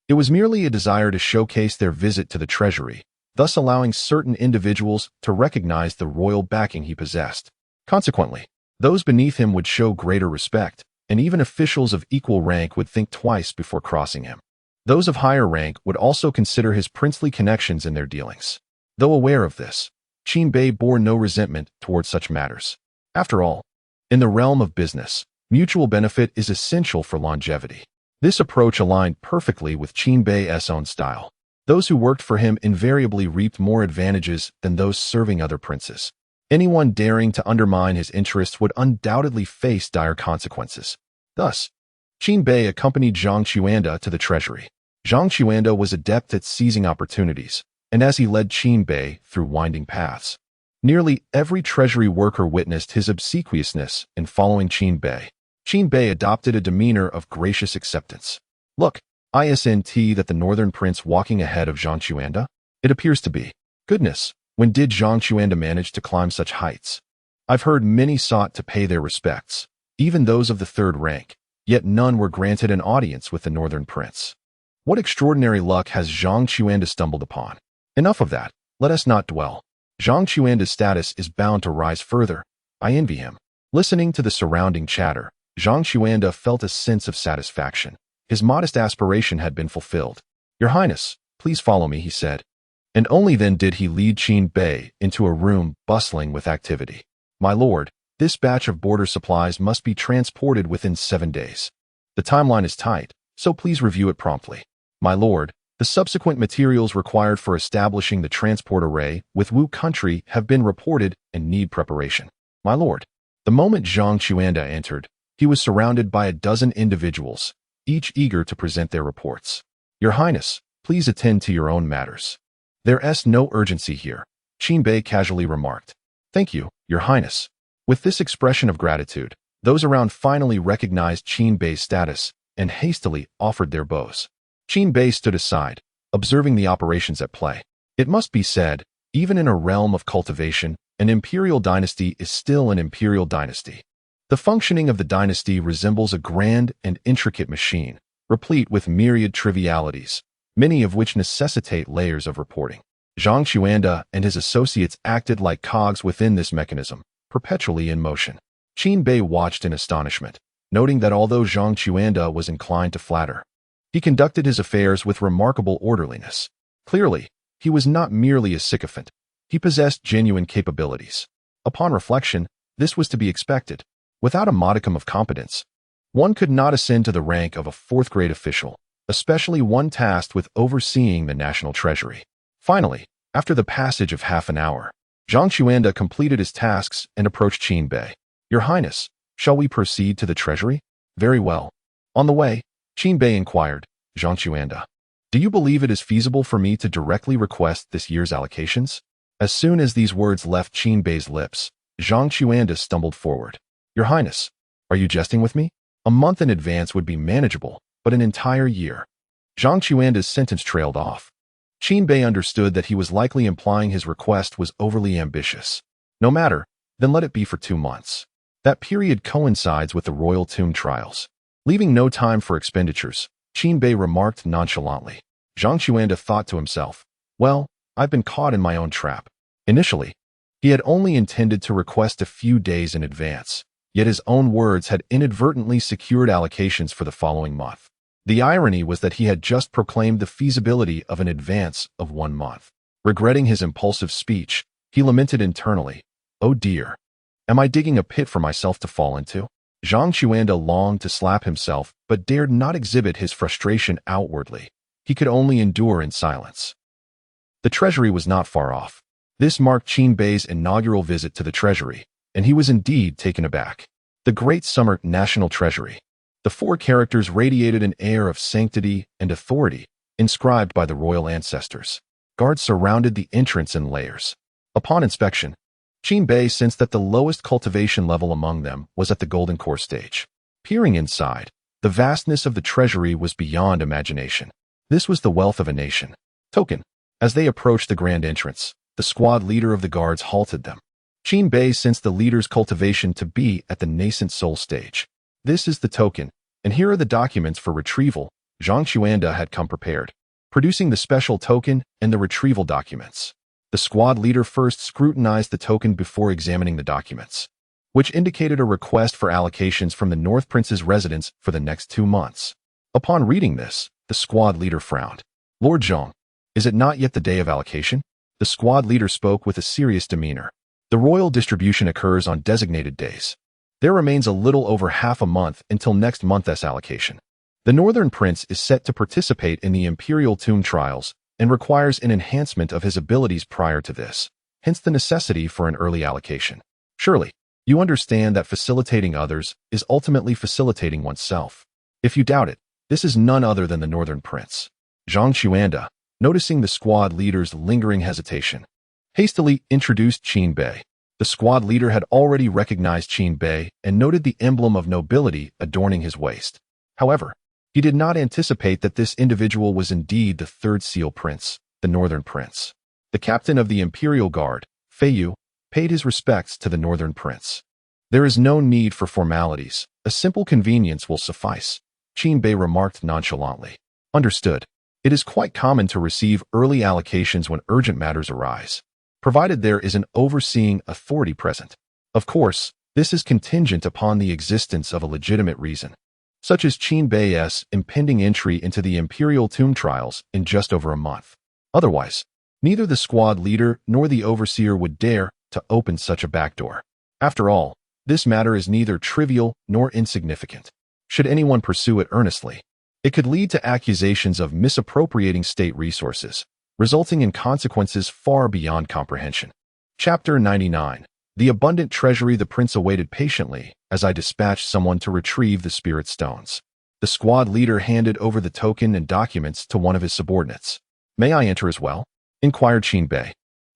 S1: It was merely a desire to showcase their visit to the treasury, thus allowing certain individuals to recognize the royal backing he possessed. Consequently, those beneath him would show greater respect, and even officials of equal rank would think twice before crossing him. Those of higher rank would also consider his princely connections in their dealings. Though aware of this, Qin Bei bore no resentment towards such matters. After all, in the realm of business, mutual benefit is essential for longevity. This approach aligned perfectly with Qin Bei's own style. Those who worked for him invariably reaped more advantages than those serving other princes. Anyone daring to undermine his interests would undoubtedly face dire consequences. Thus, Qin Bei accompanied Zhang Chuanda to the treasury. Zhang Chuanda was adept at seizing opportunities, and as he led Qin Bei through winding paths, nearly every treasury worker witnessed his obsequiousness in following Qin Bei. Qin Bei adopted a demeanor of gracious acceptance. Look, isn't that the northern prince walking ahead of Zhang Chuanda? It appears to be. Goodness, when did Zhang Chuanda manage to climb such heights? I've heard many sought to pay their respects, even those of the 3rd rank, yet none were granted an audience with the northern prince. What extraordinary luck has Zhang Chuanda stumbled upon? Enough of that, let us not dwell. Zhang Chuanda's status is bound to rise further. I envy him. Listening to the surrounding chatter, Zhang Chuanda felt a sense of satisfaction. His modest aspiration had been fulfilled. Your Highness, please follow me, he said. And only then did he lead Qin Bei into a room bustling with activity. My lord, this batch of border supplies must be transported within 7 days. The timeline is tight, so please review it promptly. My lord, the subsequent materials required for establishing the transport array with Wu country have been reported and need preparation. My lord, the moment Zhang Chuanda entered, he was surrounded by a dozen individuals, each eager to present their reports. Your Highness, please attend to your own matters. There's no urgency here, Qin Bei casually remarked. Thank you, Your Highness. With this expression of gratitude, those around finally recognized Qin Bei's status and hastily offered their bows. Qin Bei stood aside, observing the operations at play. It must be said, even in a realm of cultivation, an imperial dynasty is still an imperial dynasty. The functioning of the dynasty resembles a grand and intricate machine, replete with myriad trivialities, many of which necessitate layers of reporting. Zhang Chuanda and his associates acted like cogs within this mechanism, perpetually in motion. Qin Bei watched in astonishment, noting that although Zhang Chuanda was inclined to flatter, he conducted his affairs with remarkable orderliness. Clearly, he was not merely a sycophant. He possessed genuine capabilities. Upon reflection, this was to be expected. Without a modicum of competence, One could not ascend to the rank of a fourth-grade official, especially one tasked with overseeing the national treasury. Finally, after the passage of half an hour, Zhang Xuanda completed his tasks and approached Qin Bei. "Your Highness, shall we proceed to the treasury?" "Very well." On the way, Qin Bei inquired, "Zhang Xuanda, do you believe it is feasible for me to directly request this year's allocations?" As soon as these words left Qin Bei's lips, Zhang Xuanda stumbled forward. "Your Highness, are you jesting with me? A month in advance would be manageable, but an entire year." Zhang Xuanda's sentence trailed off. Qin Bei understood that he was likely implying his request was overly ambitious. "No matter, then let it be for 2 months. That period coincides with the royal tomb trials." Leaving no time for expenditures, Qin Bei remarked nonchalantly. Zhang Xuanda thought to himself, "Well, I've been caught in my own trap." Initially, he had only intended to request a few days in advance, yet his own words had inadvertently secured allocations for the following month. The irony was that he had just proclaimed the feasibility of an advance of 1 month. Regretting his impulsive speech, he lamented internally, "Oh dear, am I digging a pit for myself to fall into?" Zhang Xuanda longed to slap himself, but dared not exhibit his frustration outwardly. He could only endure in silence. The treasury was not far off. This marked Qin Bei's inaugural visit to the treasury, and he was indeed taken aback. The Great Summer National Treasury. The 4 characters radiated an air of sanctity and authority, inscribed by the royal ancestors. Guards surrounded the entrance in layers. Upon inspection, Qin Bei sensed that the lowest cultivation level among them was at the golden core stage. Peering inside, the vastness of the treasury was beyond imagination. This was the wealth of a nation. Token. As they approached the grand entrance, the squad leader of the guards halted them. Qin Bei sensed the leader's cultivation to be at the nascent soul stage. "This is the token, and here are the documents for retrieval." Zhang Xuanda had come prepared, producing the special token and the retrieval documents. The squad leader first scrutinized the token before examining the documents, which indicated a request for allocations from the North Prince's residence for the next 2 months. Upon reading this, the squad leader frowned. "Lord Zhang, is it not yet the day of allocation?" The squad leader spoke with a serious demeanor. "The royal distribution occurs on designated days. There remains a little over half a month until next month's allocation. The Northern Prince is set to participate in the Imperial Tomb Trials and requires an enhancement of his abilities prior to this, hence the necessity for an early allocation. Surely, you understand that facilitating others is ultimately facilitating oneself. If you doubt it, this is none other than the Northern Prince." Zhang Xuanda, noticing the squad leader's lingering hesitation, hastily introduced Qin Bei. The squad leader had already recognized Qin Bei and noted the emblem of nobility adorning his waist. However, he did not anticipate that this individual was indeed the 3rd Seal Prince, the Northern Prince. The captain of the Imperial Guard, Fei Yu, paid his respects to the Northern Prince. "There is no need for formalities. A simple convenience will suffice," Qin Bei remarked nonchalantly. "Understood. It is quite common to receive early allocations when urgent matters arise, provided there is an overseeing authority present. Of course, this is contingent upon the existence of a legitimate reason, such as Qin Bei's impending entry into the Imperial Tomb Trials in just over a month. Otherwise, neither the squad leader nor the overseer would dare to open such a backdoor. After all, this matter is neither trivial nor insignificant. Should anyone pursue it earnestly, it could lead to accusations of misappropriating state resources, resulting in consequences far beyond comprehension." Chapter 99. The abundant treasury. The prince awaited patiently as I dispatched someone to retrieve the spirit stones. The squad leader handed over the token and documents to one of his subordinates. "May I enter as well?" inquired Qin Bei,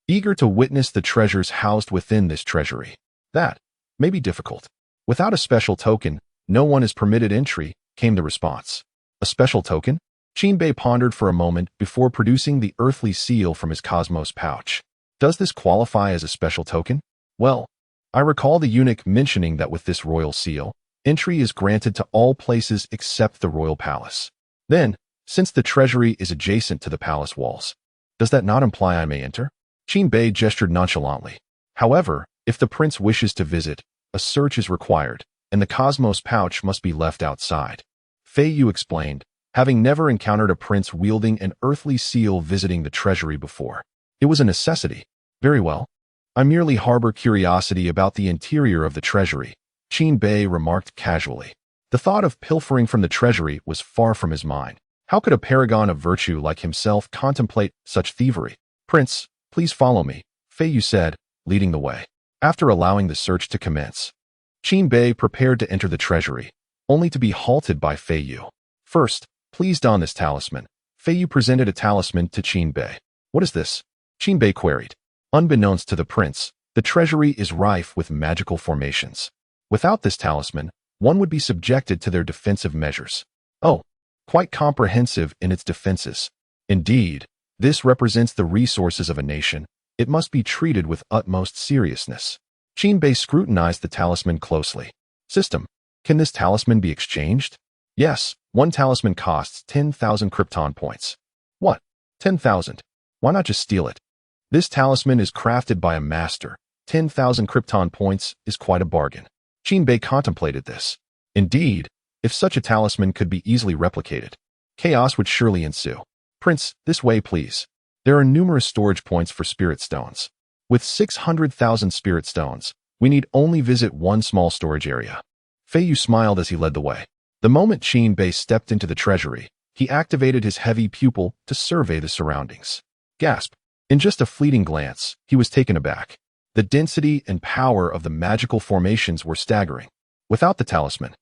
S1: eager to witness the treasures housed within this treasury. "That may be difficult. Without a special token, no one is permitted entry," came the response. "A special token?" Qin Bei pondered for a moment before producing the earthly seal from his cosmos pouch. "Does this qualify as a special token?" "Well, I recall the eunuch mentioning that with this royal seal, entry is granted to all places except the royal palace. Then, since the treasury is adjacent to the palace walls, does that not imply I may enter?" Qin Bei gestured nonchalantly. "However, if the prince wishes to visit, a search is required, and the cosmos pouch must be left outside," Fei Yu explained, having never encountered a prince wielding an earthly seal visiting the treasury before. It was a necessity. "Very well. I merely harbor curiosity about the interior of the treasury," Qin Bei remarked casually. The thought of pilfering from the treasury was far from his mind. How could a paragon of virtue like himself contemplate such thievery? Prince, please follow me, Fei Yu said, leading the way. After allowing the search to commence, Qin Bei prepared to enter the treasury, only to be halted by Fei Yu. First, please don this talisman. Fei Yu presented a talisman to Qin Bei. What is this? Qin Bei queried. Unbeknownst to the prince, the treasury is rife with magical formations. Without this talisman, one would be subjected to their defensive measures. Oh, quite comprehensive in its defenses. Indeed, this represents the resources of a nation. It must be treated with utmost seriousness. Qin Bei scrutinized the talisman closely. System, can this talisman be exchanged? Yes, one talisman costs 10,000 krypton points. What? 10,000? Why not just steal it? This talisman is crafted by a master. 10,000 krypton points is quite a bargain. Qin Bei contemplated this. Indeed, if such a talisman could be easily replicated, chaos would surely ensue. Prince, this way please. There are numerous storage points for spirit stones. With 600,000 spirit stones, we need only visit one small storage area. Fei Yu smiled as he led the way. The moment Qin Bei stepped into the treasury, he activated his heavy pupil to survey the surroundings. Gasp! In just a fleeting glance, he was taken aback. The density and power of the magical formations were staggering. Without the talisman,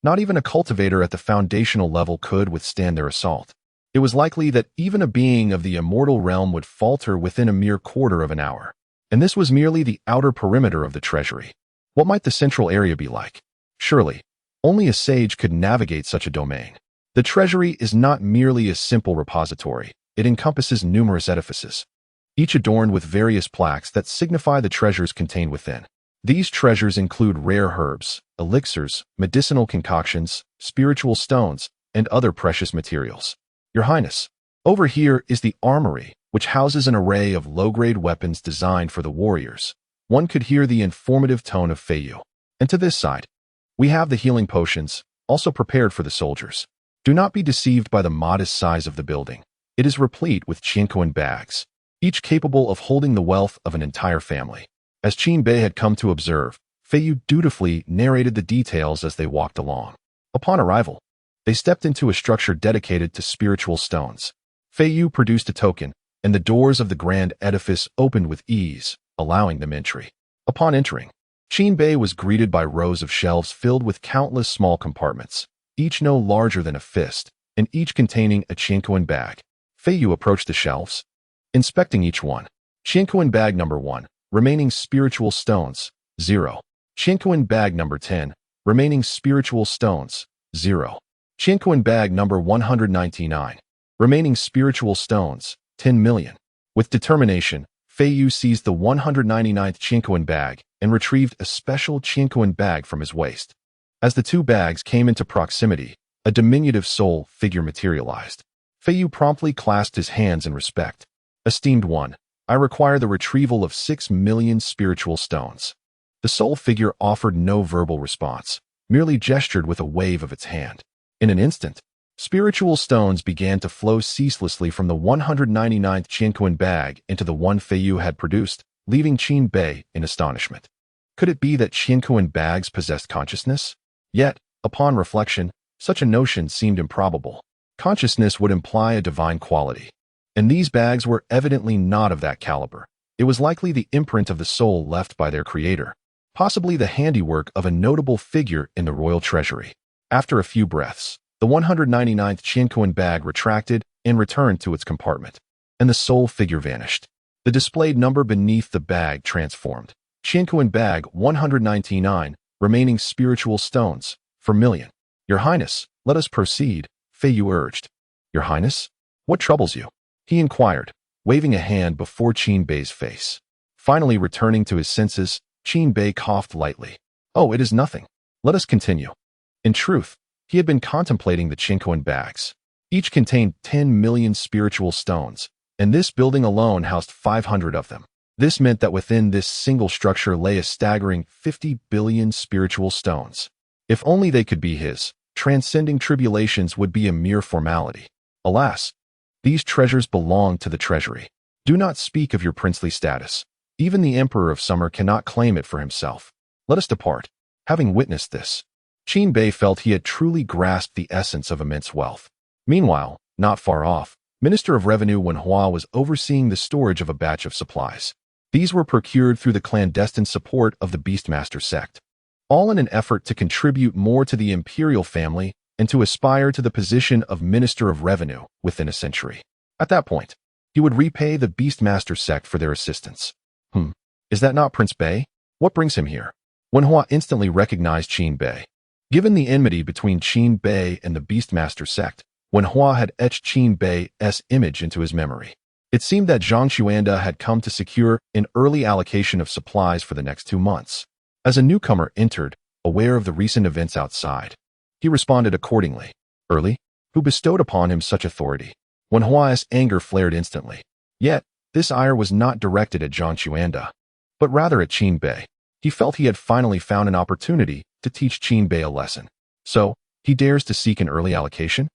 S1: not even a cultivator at the foundational level could withstand their assault. It was likely that even a being of the immortal realm would falter within a mere quarter of an hour. And this was merely the outer perimeter of the treasury. What might the central area be like? Surely, only a sage could navigate such a domain. The treasury is not merely a simple repository. It encompasses numerous edifices, each adorned with various plaques that signify the treasures contained within. These treasures include rare herbs, elixirs, medicinal concoctions, spiritual stones, and other precious materials. Your Highness, over here is the armory, which houses an array of low-grade weapons designed for the warriors. One could hear the informative tone of Fei Yu. And to this side, we have the healing potions, also prepared for the soldiers. Do not be deceived by the modest size of the building. It is replete with Qianquan bags, each capable of holding the wealth of an entire family. As Qin Bei had come to observe, Fei Yu dutifully narrated the details as they walked along. Upon arrival, they stepped into a structure dedicated to spiritual stones. Fei Yu produced a token, and the doors of the grand edifice opened with ease, allowing them entry. Upon entering, Qin Bei was greeted by rows of shelves filled with countless small compartments, each no larger than a fist, and each containing a Qianquan bag. Fei Yu approached the shelves, inspecting each one. Qianquan bag number 1, remaining spiritual stones, 0. Qianquan bag number 10, remaining spiritual stones, 0. Qianquan bag number 199, remaining spiritual stones, 10 million. With determination, Fei Yu seized the 199th Qianquan bag and retrieved a special Qianquan bag from his waist. As the two bags came into proximity, a diminutive soul figure materialized. Fei Yu promptly clasped his hands in respect. Esteemed one, I require the retrieval of 6 million spiritual stones. The soul figure offered no verbal response, merely gestured with a wave of its hand. In an instant, spiritual stones began to flow ceaselessly from the 199th Qianquan bag into the one Fei Yu had produced, leaving Qin Bei in astonishment. Could it be that Qianquan bags possessed consciousness? Yet, upon reflection, such a notion seemed improbable. Consciousness would imply a divine quality. And these bags were evidently not of that caliber. It was likely the imprint of the soul left by their creator, possibly the handiwork of a notable figure in the royal treasury. After a few breaths, the 199th Qianquan bag retracted and returned to its compartment, and the soul figure vanished. The displayed number beneath the bag transformed. Qianquan bag 199, remaining spiritual stones, for million. Your Highness, let us proceed, Fei Yu urged. Your Highness? What troubles you? He inquired, waving a hand before Qin Bei's face. Finally returning to his senses, Qin Bei coughed lightly. Oh, it is nothing. Let us continue. In truth, he had been contemplating the Qianquan bags. Each contained 10 million spiritual stones, and this building alone housed 500 of them. This meant that within this single structure lay a staggering 50 billion spiritual stones. If only they could be his, transcending tribulations would be a mere formality. Alas, these treasures belong to the treasury. Do not speak of your princely status. Even the Emperor of Summer cannot claim it for himself. Let us depart. Having witnessed this, Qin Bei felt he had truly grasped the essence of immense wealth. Meanwhile, not far off, Minister of Revenue Wen Hua was overseeing the storage of a batch of supplies. These were procured through the clandestine support of the Beastmaster sect, all in an effort to contribute more to the imperial family and to aspire to the position of Minister of Revenue within a century. At that point, he would repay the Beastmaster sect for their assistance. Is that not Prince Bei? What brings him here? Wen Hua instantly recognized Qin Bei. Given the enmity between Qin Bei and the Beastmaster sect, Wen Hua had etched Qin Bei's image into his memory. It seemed that Zhang Xuanda had come to secure an early allocation of supplies for the next 2 months. As a newcomer entered, aware of the recent events outside, he responded accordingly. Early? Who bestowed upon him such authority? Wen Hua's anger flared instantly. Yet, this ire was not directed at Zhang Xuanda, but rather at Qin Bei. He felt he had finally found an opportunity to teach Qin Bei a lesson. So, he dares to seek an early allocation?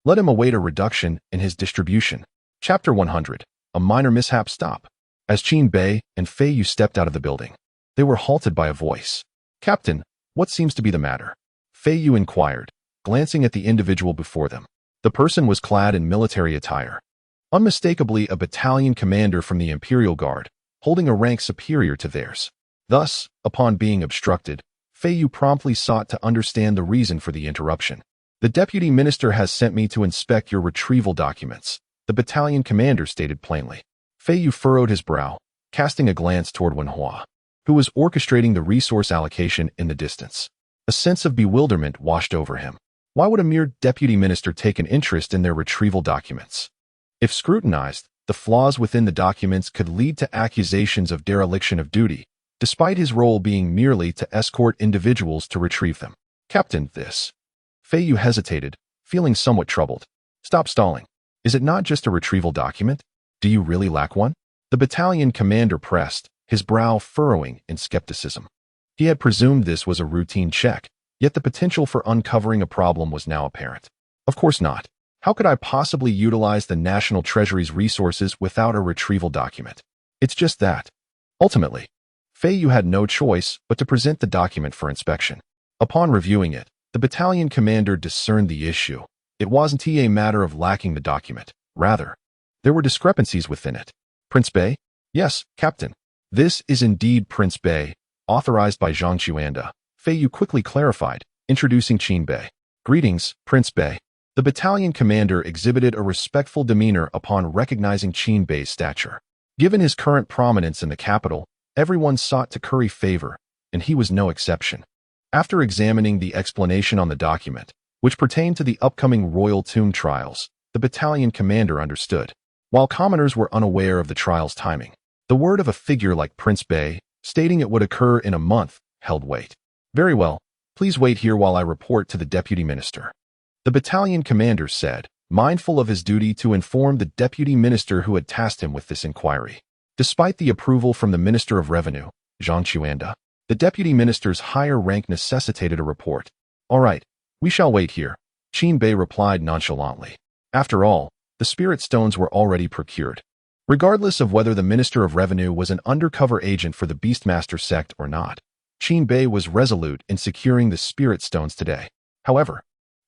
S1: Let him await a reduction in his distribution. Chapter 100. A minor mishap stop. As Qin Bei and Fei Yu stepped out of the building, they were halted by a voice. Captain, what seems to be the matter? Fei Yu inquired, glancing at the individual before them. The person was clad in military attire, unmistakably a battalion commander from the Imperial Guard, holding a rank superior to theirs. Thus, upon being obstructed, Fei Yu promptly sought to understand the reason for the interruption. The deputy minister has sent me to inspect your retrieval documents, the battalion commander stated plainly. Fei Yu furrowed his brow, casting a glance toward Wen Hua, who was orchestrating the resource allocation in the distance. A sense of bewilderment washed over him. Why would a mere deputy minister take an interest in their retrieval documents? If scrutinized, the flaws within the documents could lead to accusations of dereliction of duty, despite his role being merely to escort individuals to retrieve them. Captain, this. Fei Yu hesitated, feeling somewhat troubled. Stop stalling. Is it not just a retrieval document? Do you really lack one? The battalion commander pressed, his brow furrowing in skepticism. He had presumed this was a routine check, yet the potential for uncovering a problem was now apparent. Of course not. How could I possibly utilize the National Treasury's resources without a retrieval document? It's just that. Ultimately, Fei Yu had no choice but to present the document for inspection. Upon reviewing it, the battalion commander discerned the issue. It wasn't a matter of lacking the document. Rather, there were discrepancies within it. Prince Bei? Yes, Captain. This is indeed Prince Bei, authorized by Zhang Xuanda. Fei Yu quickly clarified, introducing Qin Bei. Greetings, Prince Bei. The battalion commander exhibited a respectful demeanor upon recognizing Qin Bei's stature. Given his current prominence in the capital, everyone sought to curry favor, and he was no exception. After examining the explanation on the document, which pertained to the upcoming royal tomb trials, the battalion commander understood. While commoners were unaware of the trial's timing, the word of a figure like Prince Bei, stating it would occur in a month, held weight. Very well, please wait here while I report to the deputy minister. The battalion commander said, mindful of his duty to inform the deputy minister who had tasked him with this inquiry. Despite the approval from the Minister of Revenue, Zhang Xuanda, the deputy minister's higher rank necessitated a report. All right, we shall wait here, Qin Bei replied nonchalantly. After all, the spirit stones were already procured. Regardless of whether the Minister of Revenue was an undercover agent for the Beastmaster sect or not, Qin Bei was resolute in securing the spirit stones today. However,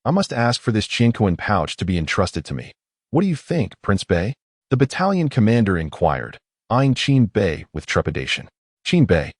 S1: I must ask for this Qianquan pouch to be entrusted to me. What do you think, Prince Bei? The battalion commander inquired, eyeing Qin Bei with trepidation. Qin Bei.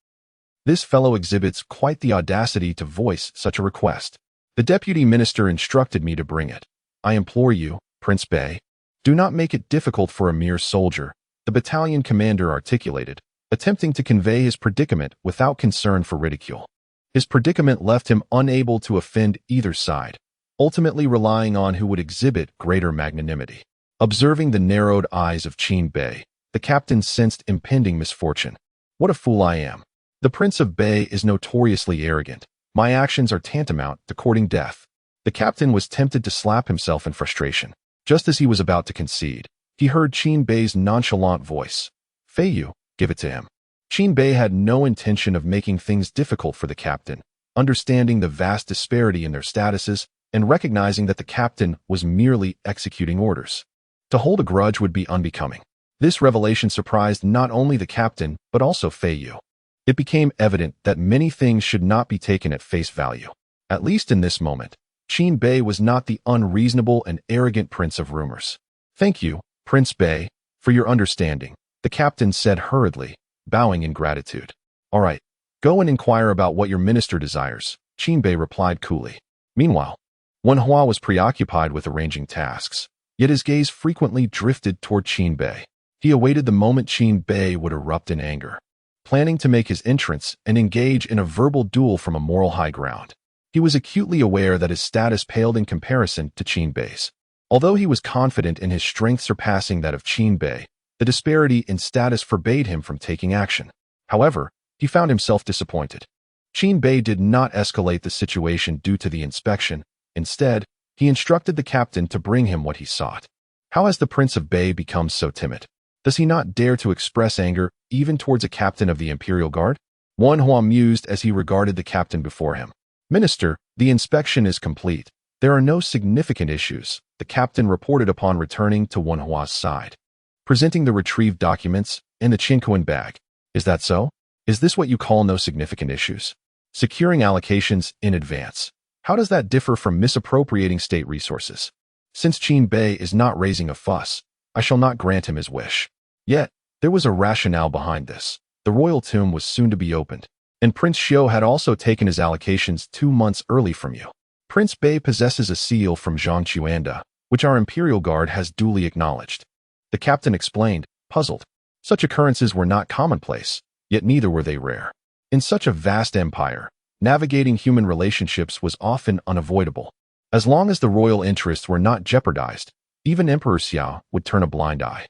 S1: This fellow exhibits quite the audacity to voice such a request. The deputy minister instructed me to bring it. I implore you, Prince Bei, do not make it difficult for a mere soldier, the battalion commander articulated, attempting to convey his predicament without concern for ridicule. His predicament left him unable to offend either side, ultimately relying on who would exhibit greater magnanimity. Observing the narrowed eyes of Qin Bei, the captain sensed impending misfortune. What a fool I am. The Prince of Bei is notoriously arrogant. My actions are tantamount to courting death. The captain was tempted to slap himself in frustration. Just as he was about to concede, he heard Qin Bei's nonchalant voice. Fei Yu, give it to him. Qin Bei had no intention of making things difficult for the captain, understanding the vast disparity in their statuses and recognizing that the captain was merely executing orders. To hold a grudge would be unbecoming. This revelation surprised not only the captain, but also Fei Yu. It became evident that many things should not be taken at face value. At least in this moment, Qin Bei was not the unreasonable and arrogant prince of rumors. "Thank you, Prince Bei, for your understanding," the captain said hurriedly, bowing in gratitude. "All right, go and inquire about what your minister desires," Qin Bei replied coolly. Meanwhile, Wen Hua was preoccupied with arranging tasks, yet his gaze frequently drifted toward Qin Bei. He awaited the moment Qin Bei would erupt in anger, planning to make his entrance and engage in a verbal duel from a moral high ground. He was acutely aware that his status paled in comparison to Qin Bei's. Although he was confident in his strength surpassing that of Qin Bei, the disparity in status forbade him from taking action. However, he found himself disappointed. Qin Bei did not escalate the situation due to the inspection. Instead, he instructed the captain to bring him what he sought. How has the Prince of Bei become so timid? Does he not dare to express anger even towards a captain of the Imperial Guard? Wen Hua mused as he regarded the captain before him. "Minister, the inspection is complete. There are no significant issues," the captain reported upon returning to Wen Hua's side, presenting the retrieved documents in the Qinquan bag. "Is that so? Is this what you call no significant issues? Securing allocations in advance. How does that differ from misappropriating state resources? Since Qin Bei is not raising a fuss, I shall not grant him his wish." Yet, there was a rationale behind this. The royal tomb was soon to be opened, and Prince Xiu had also taken his allocations 2 months early from you. Prince Bei possesses a seal from Zhang Chuanda, which our Imperial Guard has duly acknowledged. The captain explained, puzzled. Such occurrences were not commonplace, yet neither were they rare. In such a vast empire, navigating human relationships was often unavoidable. As long as the royal interests were not jeopardized, even Emperor Xiao would turn a blind eye.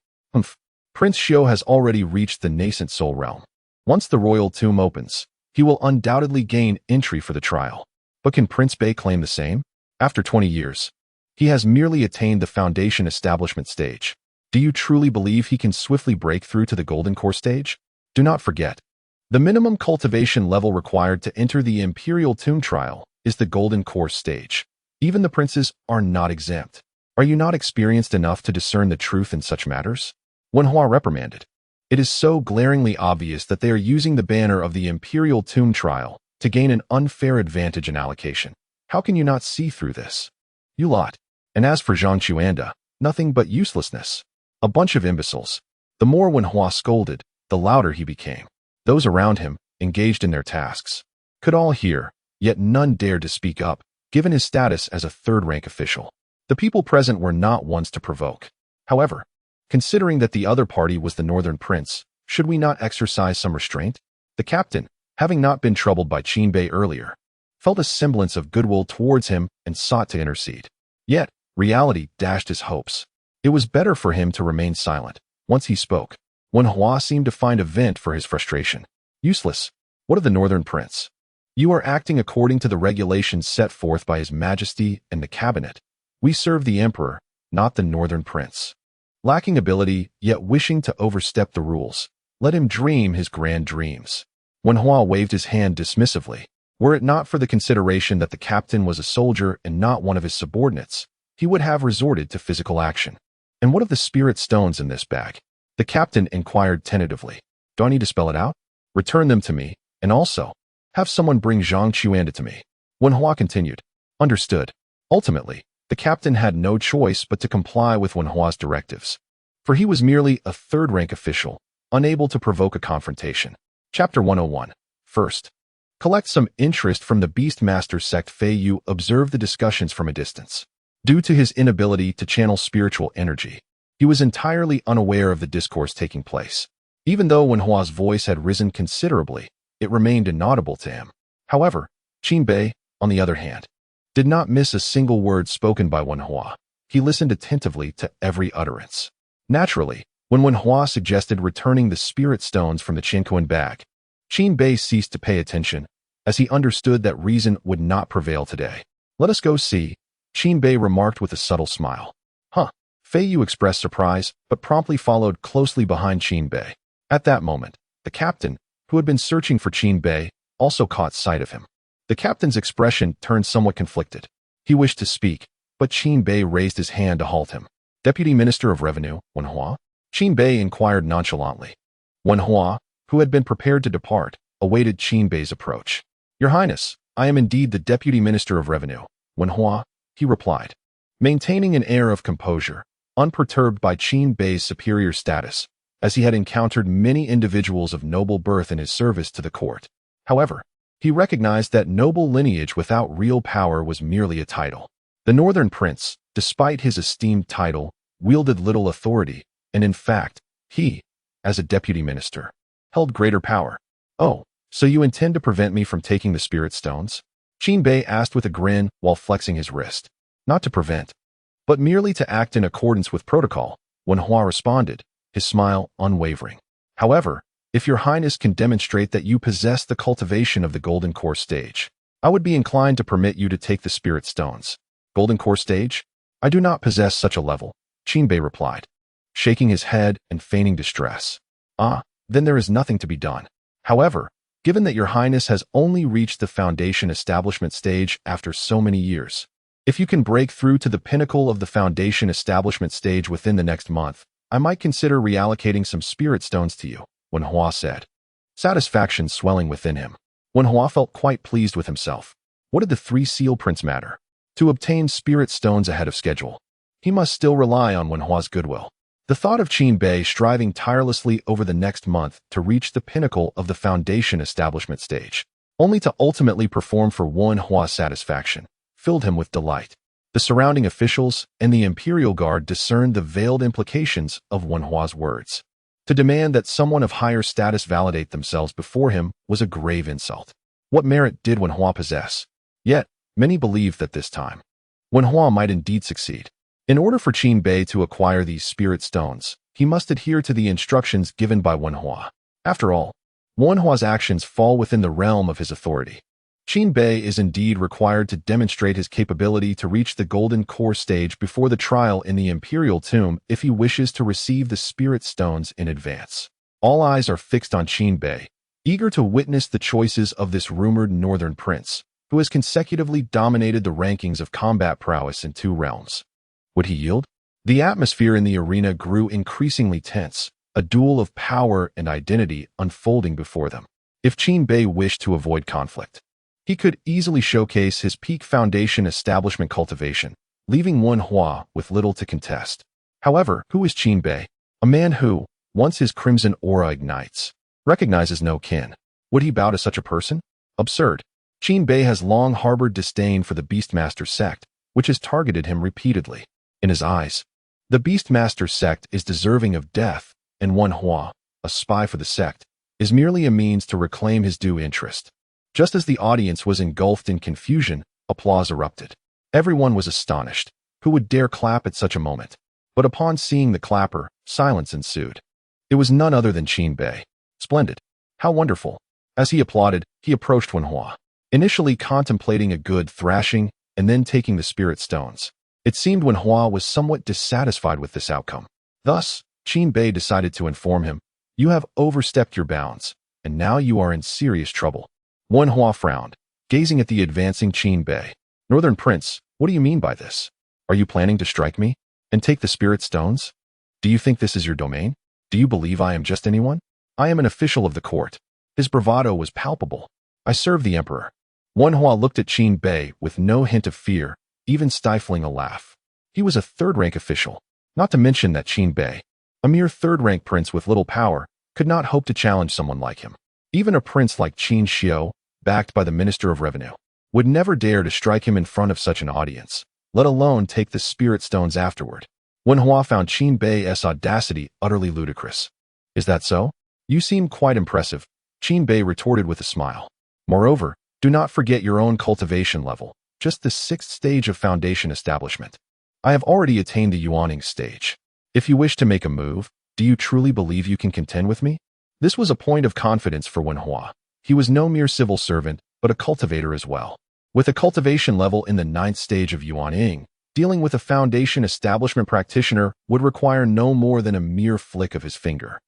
S1: Prince Xiu has already reached the nascent soul realm. Once the royal tomb opens, he will undoubtedly gain entry for the trial. But can Prince Bei claim the same? After 20 years, he has merely attained the foundation establishment stage. Do you truly believe he can swiftly break through to the golden core stage? Do not forget, the minimum cultivation level required to enter the Imperial Tomb trial is the golden core stage. Even the princes are not exempt. Are you not experienced enough to discern the truth in such matters? Wen Hua reprimanded. It is so glaringly obvious that they are using the banner of the Imperial Tomb trial to gain an unfair advantage in allocation. How can you not see through this? You lot. And as for Zhang Chuanda, nothing but uselessness. A bunch of imbeciles. The more Wen Hua scolded, the louder he became. Those around him, engaged in their tasks, could all hear, yet none dared to speak up, given his status as a third-rank official. The people present were not ones to provoke. However, considering that the other party was the Northern Prince, should we not exercise some restraint? The captain, having not been troubled by Qin Bei earlier, felt a semblance of goodwill towards him and sought to intercede. Yet, reality dashed his hopes. It was better for him to remain silent. Once he spoke, Wen Hua seemed to find a vent for his frustration. "Useless. What of the Northern Prince? You are acting according to the regulations set forth by His Majesty and the Cabinet. We serve the Emperor, not the Northern Prince. Lacking ability, yet wishing to overstep the rules, let him dream his grand dreams." Wen Hua waved his hand dismissively. Were it not for the consideration that the captain was a soldier and not one of his subordinates, he would have resorted to physical action. "And what of the spirit stones in this bag?" the captain inquired tentatively. "Do I need to spell it out? Return them to me, and also, have someone bring Zhang Chuanda to me." Wen Hua continued. "Understood." Ultimately, the captain had no choice but to comply with Wen Hua's directives, for he was merely a third-rank official, unable to provoke a confrontation. Chapter 101. First, collect some interest from the Beastmaster sect. Fei Yu observed the discussions from a distance. Due to his inability to channel spiritual energy, he was entirely unaware of the discourse taking place. Even though Wen Hua's voice had risen considerably, it remained inaudible to him. However, Qin Bei, on the other hand, did not miss a single word spoken by Wen Hua. He listened attentively to every utterance. Naturally, when Wen Hua suggested returning the spirit stones from the Qinquan bag, Qin Bei ceased to pay attention, as he understood that reason would not prevail today. "Let us go see," Qin Bei remarked with a subtle smile. "Huh." Fei Yu expressed surprise, but promptly followed closely behind Qin Bei. At that moment, the captain, who had been searching for Qin Bei, also caught sight of him. The captain's expression turned somewhat conflicted. He wished to speak, but Qin Bei raised his hand to halt him. "Deputy Minister of Revenue, Wen Hua?" Qin Bei inquired nonchalantly. Wen Hua, who had been prepared to depart, awaited Qin Bei's approach. "Your Highness, I am indeed the Deputy Minister of Revenue, Wenhua, he replied, maintaining an air of composure, unperturbed by Qin Bei's superior status, as he had encountered many individuals of noble birth in his service to the court. However, he recognized that noble lineage without real power was merely a title. The Northern Prince, despite his esteemed title, wielded little authority, and in fact, he, as a deputy minister, held greater power. Oh, so you intend to prevent me from taking the spirit stones? Qin Bei asked with a grin while flexing his wrist. Not to prevent, but merely to act in accordance with protocol, Wenhua responded, his smile unwavering. However, if your highness can demonstrate that you possess the cultivation of the golden core stage, I would be inclined to permit you to take the spirit stones. Golden core stage? I do not possess such a level, Qin Bei replied, shaking his head and feigning distress. Ah, then there is nothing to be done. However, given that your highness has only reached the foundation establishment stage after so many years, if you can break through to the pinnacle of the foundation establishment stage within the next month, I might consider reallocating some spirit stones to you, Wenhua said, satisfaction swelling within him. Wenhua felt quite pleased with himself. What did the 3 seal prints matter? To obtain spirit stones ahead of schedule, he must still rely on Wenhua's goodwill. The thought of Qin Bei striving tirelessly over the next month to reach the pinnacle of the foundation establishment stage, only to ultimately perform for Wenhua's satisfaction, filled him with delight. The surrounding officials and the Imperial Guard discerned the veiled implications of Wenhua's words. To demand that someone of higher status validate themselves before him was a grave insult. What merit did Wenhua possess? Yet, many believed that this time, Wenhua might indeed succeed. In order for Qin Bei to acquire these spirit stones, he must adhere to the instructions given by Wenhua. After all, Wenhua's actions fall within the realm of his authority. Qin Bei is indeed required to demonstrate his capability to reach the golden core stage before the trial in the Imperial Tomb if he wishes to receive the spirit stones in advance. All eyes are fixed on Qin Bei, eager to witness the choices of this rumored Northern Prince, who has consecutively dominated the rankings of combat prowess in 2 realms. Would he yield? The atmosphere in the arena grew increasingly tense, a duel of power and identity unfolding before them. If Qin Bei wished to avoid conflict, he could easily showcase his peak foundation establishment cultivation, leaving Wenhua with little to contest. However, who is Qin Bei? A man who, once his crimson aura ignites, recognizes no kin. Would he bow to such a person? Absurd. Qin Bei has long harbored disdain for the Beastmaster sect, which has targeted him repeatedly. In his eyes, the Beastmaster sect is deserving of death, and Wenhua, a spy for the sect, is merely a means to reclaim his due interest. Just as the audience was engulfed in confusion, applause erupted. Everyone was astonished. Who would dare clap at such a moment? But upon seeing the clapper, silence ensued. It was none other than Qin Bei. Splendid. How wonderful. As he applauded, he approached Wenhua, initially contemplating a good thrashing and then taking the spirit stones. It seemed Wenhua was somewhat dissatisfied with this outcome. Thus, Qin Bei decided to inform him, "You have overstepped your bounds, and now you are in serious trouble." Wenhua frowned, gazing at the advancing Qin Bei. "Northern Prince, what do you mean by this? Are you planning to strike me and take the spirit stones? Do you think this is your domain? Do you believe I am just anyone? I am an official of the court." His bravado was palpable. "I serve the emperor." Wenhua looked at Qin Bei with no hint of fear, even stifling a laugh. He was a third-rank official, not to mention that Qin Bei, a mere third-rank prince with little power, could not hope to challenge someone like him. Even a prince like Qin Xiu, backed by the Minister of Revenue, would never dare to strike him in front of such an audience, let alone take the spirit stones afterward. Wenhua found Qin Bei's audacity utterly ludicrous. "Is that so? You seem quite impressive," Qin Bei retorted with a smile. "Moreover, do not forget your own cultivation level, just the 6th stage of foundation establishment. I have already attained the undying stage. If you wish to make a move, do you truly believe you can contend with me?" This was a point of confidence for Wenhua. He was no mere civil servant, but a cultivator as well. With a cultivation level in the 9th stage of undying, dealing with a foundation establishment practitioner would require no more than a mere flick of his finger.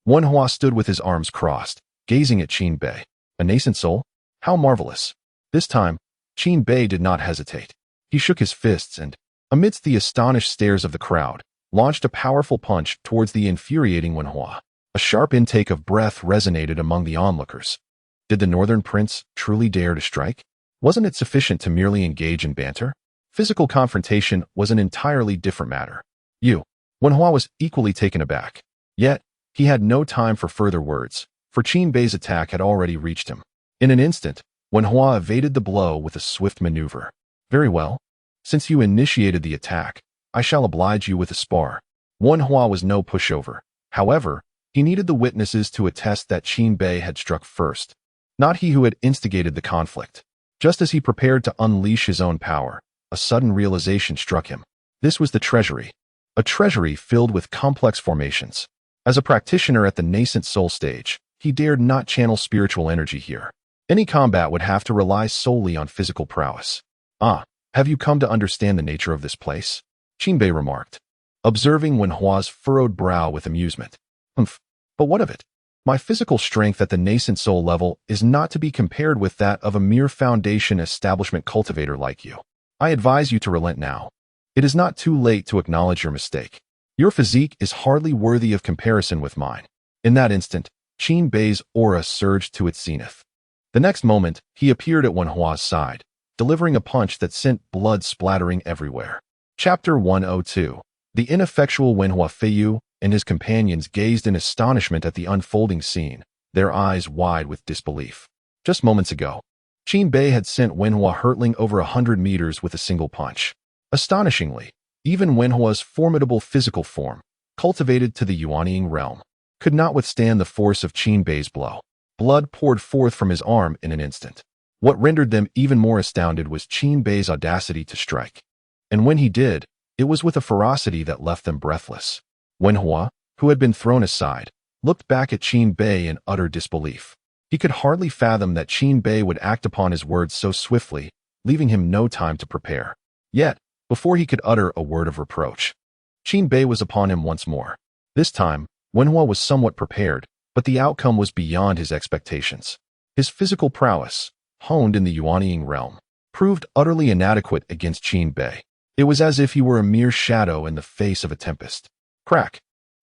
S1: Wenhua stood with his arms crossed, gazing at Qin Bei. A nascent soul? How marvelous. This time, Qin Bei did not hesitate. He shook his fists and, amidst the astonished stares of the crowd, launched a powerful punch towards the infuriating Wenhua. A sharp intake of breath resonated among the onlookers. Did the Northern Prince truly dare to strike? Wasn't it sufficient to merely engage in banter? Physical confrontation was an entirely different matter. Wenhua was equally taken aback. Yet, he had no time for further words, for Qin Bei's attack had already reached him. In an instant, Wenhua evaded the blow with a swift maneuver. Very well. Since you initiated the attack, I shall oblige you with a spar. Wenhua was no pushover. However, he needed the witnesses to attest that Qin Bei had struck first, not he who had instigated the conflict. Just as he prepared to unleash his own power, a sudden realization struck him. This was the treasury. A treasury filled with complex formations. As a practitioner at the nascent soul stage, he dared not channel spiritual energy here. Any combat would have to rely solely on physical prowess. Ah, have you come to understand the nature of this place? Qin Bei remarked, observing Wenhua's furrowed brow with amusement. Humph, but what of it? My physical strength at the nascent soul level is not to be compared with that of a mere foundation establishment cultivator like you. I advise you to relent now. It is not too late to acknowledge your mistake. Your physique is hardly worthy of comparison with mine. In that instant, Qin Bei's aura surged to its zenith. The next moment, he appeared at Wenhua's side, delivering a punch that sent blood splattering everywhere. Chapter 102. The ineffectual Wenhua Feiyu and his companions gazed in astonishment at the unfolding scene, their eyes wide with disbelief. Just moments ago, Qin Bei had sent Wenhua hurtling over 100 meters with a single punch. Astonishingly, even Wenhua's formidable physical form, cultivated to the undying realm, could not withstand the force of Qin Bei's blow. Blood poured forth from his arm in an instant. What rendered them even more astounded was Qin Bei's audacity to strike. And when he did, it was with a ferocity that left them breathless. Wenhua, who had been thrown aside, looked back at Qin Bei in utter disbelief. He could hardly fathom that Qin Bei would act upon his words so swiftly, leaving him no time to prepare. Yet, before he could utter a word of reproach, Qin Bei was upon him once more. This time, Wenhua was somewhat prepared, but the outcome was beyond his expectations. His physical prowess, honed in the undying realm, proved utterly inadequate against Qin Bei. It was as if he were a mere shadow in the face of a tempest. Crack!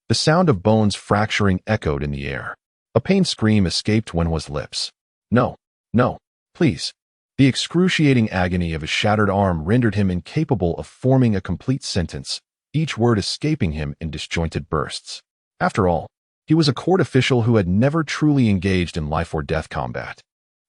S1: The sound of bones fracturing echoed in the air. A pained scream escaped Wenhua's lips. No, please. The excruciating agony of his shattered arm rendered him incapable of forming a complete sentence, each word escaping him in disjointed bursts. After all, he was a court official who had never truly engaged in life-or-death combat.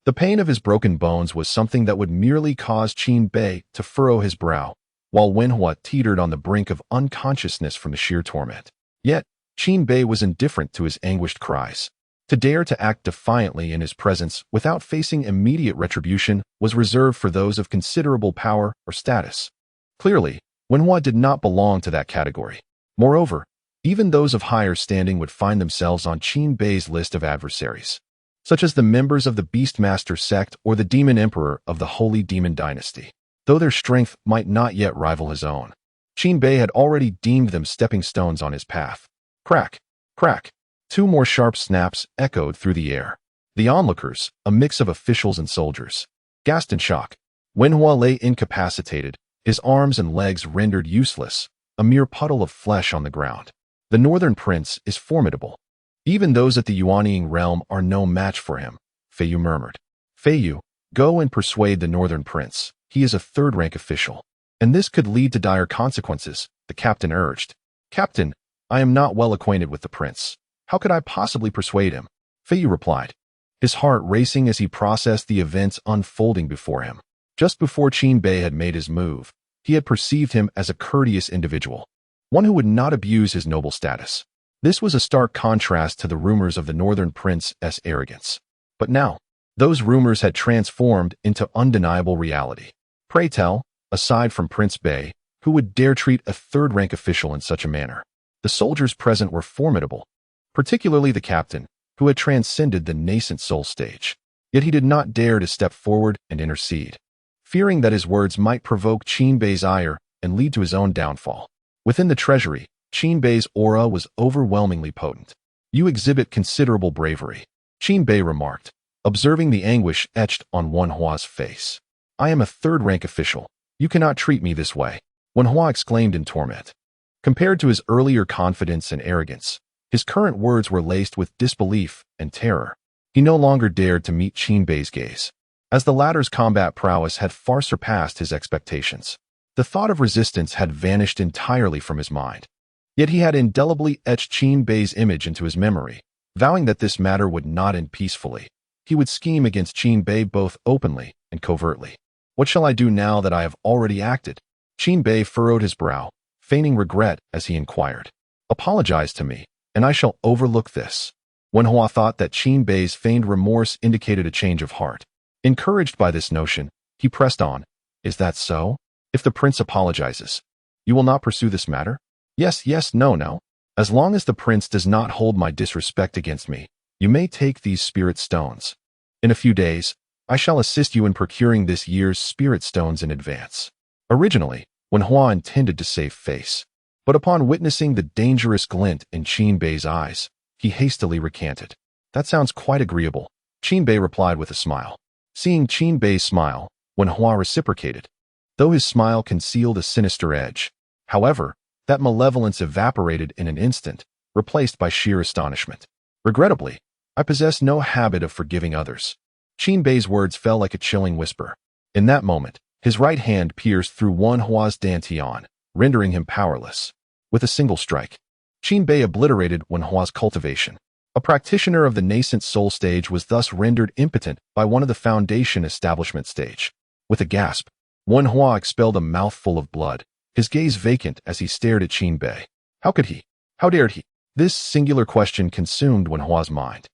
S1: The pain of his broken bones was something that would merely cause Qin Bei to furrow his brow, while Wenhua teetered on the brink of unconsciousness from the sheer torment. Yet, Qin Bei was indifferent to his anguished cries. To dare to act defiantly in his presence without facing immediate retribution was reserved for those of considerable power or status. Clearly, Wenhua did not belong to that category. Moreover, even those of higher standing would find themselves on Qin Bei's list of adversaries, such as the members of the Beastmaster sect or the Demon Emperor of the Holy Demon Dynasty. Though their strength might not yet rival his own, Qin Bei had already deemed them stepping stones on his path. Crack! Crack! 2 more sharp snaps echoed through the air. The onlookers, a mix of officials and soldiers, gasped in shock. Wenhua lay incapacitated, his arms and legs rendered useless, a mere puddle of flesh on the ground. The Northern Prince is formidable. Even those at the undying realm are no match for him, Feiyu murmured. Feiyu, go and persuade the Northern Prince. He is a third-rank official. And this could lead to dire consequences, the captain urged. Captain, I am not well acquainted with the prince. How could I possibly persuade him? Feiyu replied, his heart racing as he processed the events unfolding before him. Just before Qin Bei had made his move, he had perceived him as a courteous individual, one who would not abuse his noble status. This was a stark contrast to the rumors of the Northern Prince's arrogance. But now, those rumors had transformed into undeniable reality. Pray tell, aside from Prince Bei, who would dare treat a third-rank official in such a manner? The soldiers present were formidable, particularly the captain, who had transcended the nascent soul stage. Yet he did not dare to step forward and intercede, fearing that his words might provoke Qin Bei's ire and lead to his own downfall. Within the treasury, Qin Bei's aura was overwhelmingly potent. You exhibit considerable bravery, Qin Bei remarked, observing the anguish etched on Wenhua's face. I am a third-rank official. You cannot treat me this way, Wenhua exclaimed in torment. Compared to his earlier confidence and arrogance, his current words were laced with disbelief and terror. He no longer dared to meet Qin Bei's gaze. as the latter's combat prowess had far surpassed his expectations. The thought of resistance had vanished entirely from his mind. Yet he had indelibly etched Qin Bei's image into his memory, vowing that this matter would not end peacefully. He would scheme against Qin Bei both openly and covertly. What shall I do now that I have already acted? Qin Bei furrowed his brow, feigning regret as he inquired. Apologize to me, and I shall overlook this. Wen Hua thought that Qin Bei's feigned remorse indicated a change of heart. Encouraged by this notion, he pressed on. Is that so? If the prince apologizes, you will not pursue this matter? Yes, yes, no, no. As long as the prince does not hold my disrespect against me, you may take these spirit stones. In a few days, I shall assist you in procuring this year's spirit stones in advance. Originally, Wen Hua intended to save face, but upon witnessing the dangerous glint in Qin Bei's eyes, he hastily recanted. That sounds quite agreeable, Qin Bei replied with a smile. Seeing Qin Bei's smile, Wen Hua reciprocated, though his smile concealed a sinister edge. However, that malevolence evaporated in an instant, replaced by sheer astonishment. Regrettably, I possess no habit of forgiving others. Qin Bei's words fell like a chilling whisper. In that moment, his right hand pierced through Wen Hua's dantian, rendering him powerless. With a single strike, Qin Bei obliterated Wen Hua's cultivation. A practitioner of the nascent soul stage was thus rendered impotent by one of the foundation establishment stage. With a gasp, Wen Hua expelled a mouthful of blood, his gaze vacant as he stared at Qin Bei. How could he? How dared he? This singular question consumed Wen Hua's mind.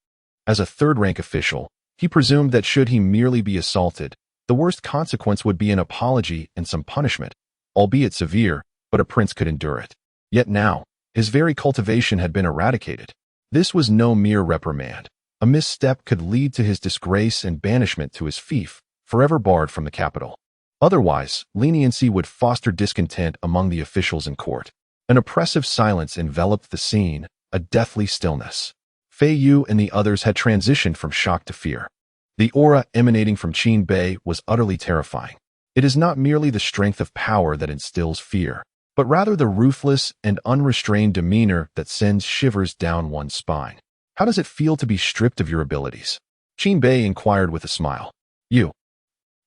S1: As a third-rank official, he presumed that should he merely be assaulted, the worst consequence would be an apology and some punishment, albeit severe, but a prince could endure it. Yet now, his very cultivation had been eradicated. This was no mere reprimand. A misstep could lead to his disgrace and banishment to his fief, forever barred from the capital. Otherwise, leniency would foster discontent among the officials in court. An oppressive silence enveloped the scene, a deathly stillness. Fei Yu and the others had transitioned from shock to fear. The aura emanating from Qin Bei was utterly terrifying. It is not merely the strength of power that instills fear, but rather the ruthless and unrestrained demeanor that sends shivers down one's spine. How does it feel to be stripped of your abilities? Qin Bei inquired with a smile.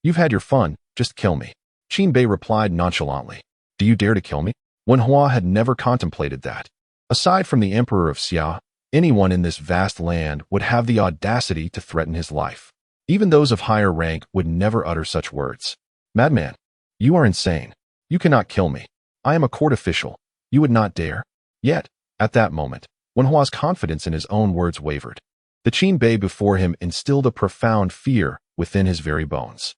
S1: You've had your fun, just kill me. Qin Bei replied nonchalantly. Do you dare to kill me? Wen Hua had never contemplated that. Aside from the Emperor of Xia, anyone in this vast land would have the audacity to threaten his life. Even those of higher rank would never utter such words. Madman, you are insane. You cannot kill me. I am a court official. You would not dare. Yet, at that moment, Wen Hua's confidence in his own words wavered. The Qin Bei before him instilled a profound fear within his very bones.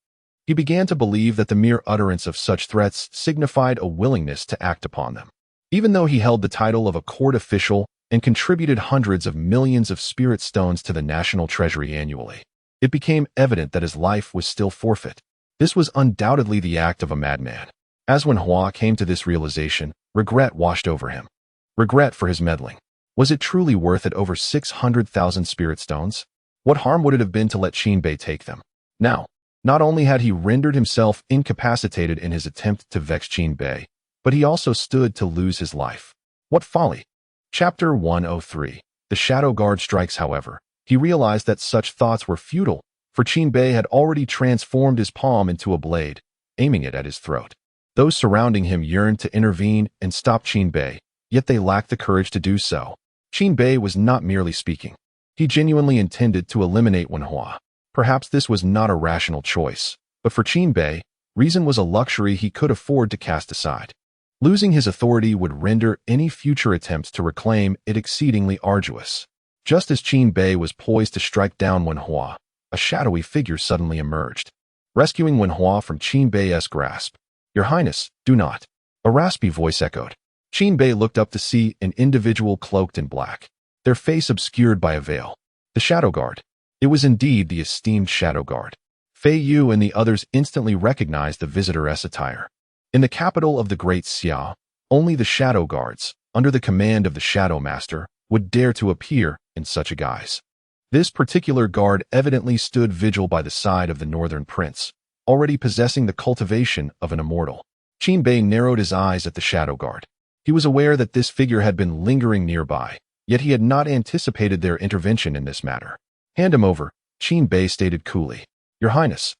S1: He began to believe that the mere utterance of such threats signified a willingness to act upon them. Even though he held the title of a court official and contributed hundreds of millions of spirit stones to the national treasury annually, it became evident that his life was still forfeit. This was undoubtedly the act of a madman. As Wen Hua came to this realization, regret washed over him. Regret for his meddling. Was it truly worth it over 600,000 spirit stones? What harm would it have been to let Qin Bei take them? Now, not only had he rendered himself incapacitated in his attempt to vex Qin Bei, but he also stood to lose his life. What folly! Chapter 103. The Shadow Guard strikes. However, he realized that such thoughts were futile, for Qin Bei had already transformed his palm into a blade, aiming it at his throat. Those surrounding him yearned to intervene and stop Qin Bei, yet they lacked the courage to do so. Qin Bei was not merely speaking. He genuinely intended to eliminate Wen Hua. Perhaps this was not a rational choice, but for Qin Bei, reason was a luxury he could afford to cast aside. Losing his authority would render any future attempts to reclaim it exceedingly arduous. Just as Qin Bei was poised to strike down Wen Hua, a shadowy figure suddenly emerged, rescuing Wen Hua from Qin Bei's grasp. Your Highness, do not. A raspy voice echoed. Qin Bei looked up to see an individual cloaked in black, their face obscured by a veil. The Shadow Guard. It was indeed the esteemed Shadow Guard. Fei Yu and the others instantly recognized the visitor's attire. In the capital of the Great Xia, only the Shadow Guards, under the command of the Shadow Master, would dare to appear in such a guise. This particular guard evidently stood vigil by the side of the Northern Prince, already possessing the cultivation of an immortal. Qin Bei narrowed his eyes at the Shadow Guard. He was aware that this figure had been lingering nearby, yet he had not anticipated their intervention in this matter. Hand him over, Qin Bei stated coolly. Your Highness,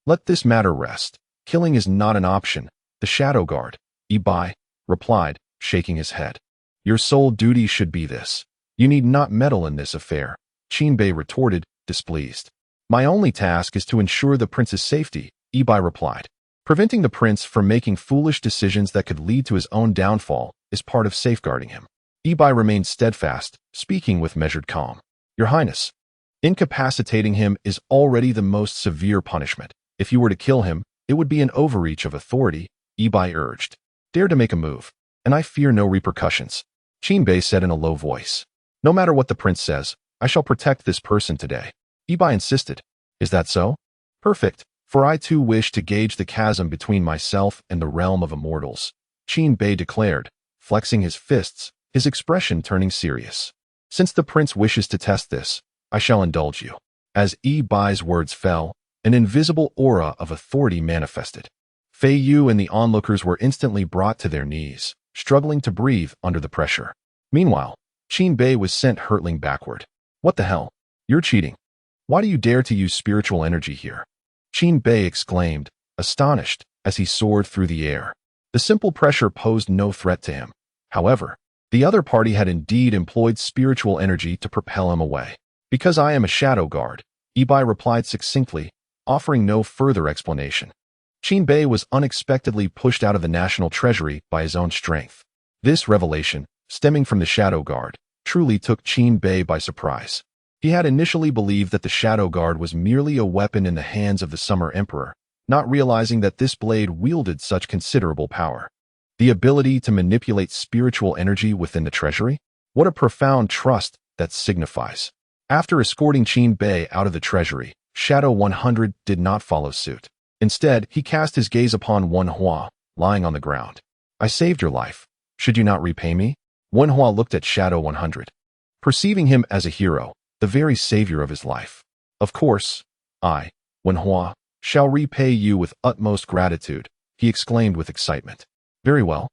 S1: Let this matter rest. Killing is not an option. The Shadow Guard, Ibai, replied, shaking his head. Your sole duty should be this. You need not meddle in this affair, Qinbei retorted, displeased. My only task is to ensure the prince's safety, Ibai replied. Preventing the prince from making foolish decisions that could lead to his own downfall is part of safeguarding him. Ibai remained steadfast, speaking with measured calm. Your Highness, incapacitating him is already the most severe punishment. If you were to kill him, it would be an overreach of authority, Ibai urged. Dare to make a move, and I fear no repercussions, Qinbei said in a low voice. No matter what the prince says, I shall protect this person today. Ibai insisted. Is that so? Perfect, for I too wish to gauge the chasm between myself and the realm of immortals, Qinbei declared, flexing his fists, his expression turning serious. Since the prince wishes to test this, I shall indulge you. As Ibai's words fell, an invisible aura of authority manifested. Fei Yu and the onlookers were instantly brought to their knees, struggling to breathe under the pressure. Meanwhile, Qinbei was sent hurtling backward. What the hell? You're cheating. Why do you dare to use spiritual energy here? Qinbei exclaimed, astonished, as he soared through the air. The simple pressure posed no threat to him. However, the other party had indeed employed spiritual energy to propel him away. Because I am a shadow guard, Ibai replied succinctly, offering no further explanation. Qinbei was unexpectedly pushed out of the national treasury by his own strength. This revelation, stemming from the shadow guard, truly took Qinbei by surprise. He had initially believed that the shadow guard was merely a weapon in the hands of the Summer Emperor, not realizing that this blade wielded such considerable power. The ability to manipulate spiritual energy within the treasury? What a profound trust that signifies. After escorting Qinbei out of the treasury, Shadow 100 did not follow suit. Instead, he cast his gaze upon Wenhua, lying on the ground. I saved your life. Should you not repay me? Wenhua looked at Shadow 100, perceiving him as a hero, the very savior of his life. Of course, I, Wenhua, shall repay you with utmost gratitude, he exclaimed with excitement. Very well.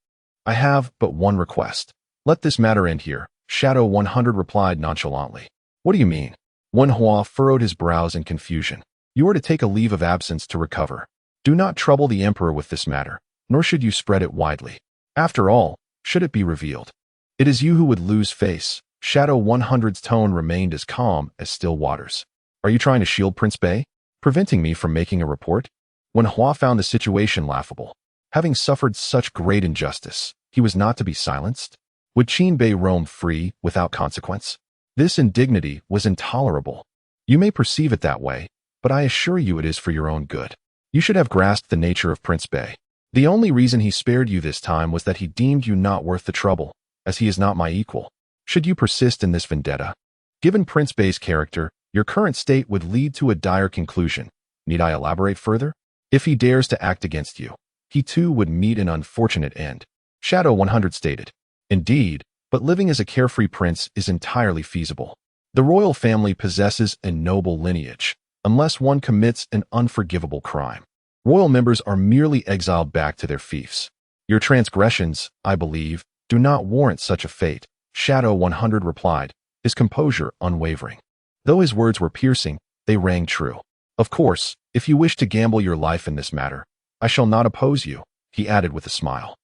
S1: I have but one request. Let this matter end here, Shadow 100 replied nonchalantly. What do you mean? Wenhua furrowed his brows in confusion. You are to take a leave of absence to recover. Do not trouble the emperor with this matter, nor should you spread it widely. After all, should it be revealed, it is you who would lose face. Shadow 100's tone remained as calm as still waters. Are you trying to shield Prince Bei? Preventing me from making a report? Wenhua found the situation laughable. Having suffered such great injustice, he was not to be silenced? Would Qinbei roam free without consequence? This indignity was intolerable. You may perceive it that way, but I assure you it is for your own good. You should have grasped the nature of Prince Bei. The only reason he spared you this time was that he deemed you not worth the trouble, as he is not my equal. Should you persist in this vendetta? Given Prince Bei's character, your current state would lead to a dire conclusion. Need I elaborate further? If he dares to act against you, he too would meet an unfortunate end, Shadow 100 stated. Indeed, but living as a carefree prince is entirely feasible. The royal family possesses a noble lineage, unless one commits an unforgivable crime. Royal members are merely exiled back to their fiefs. Your transgressions, I believe, do not warrant such a fate, Shadow 100 replied, his composure unwavering. Though his words were piercing, they rang true. Of course, if you wish to gamble your life in this matter, I shall not oppose you, he added with a smile.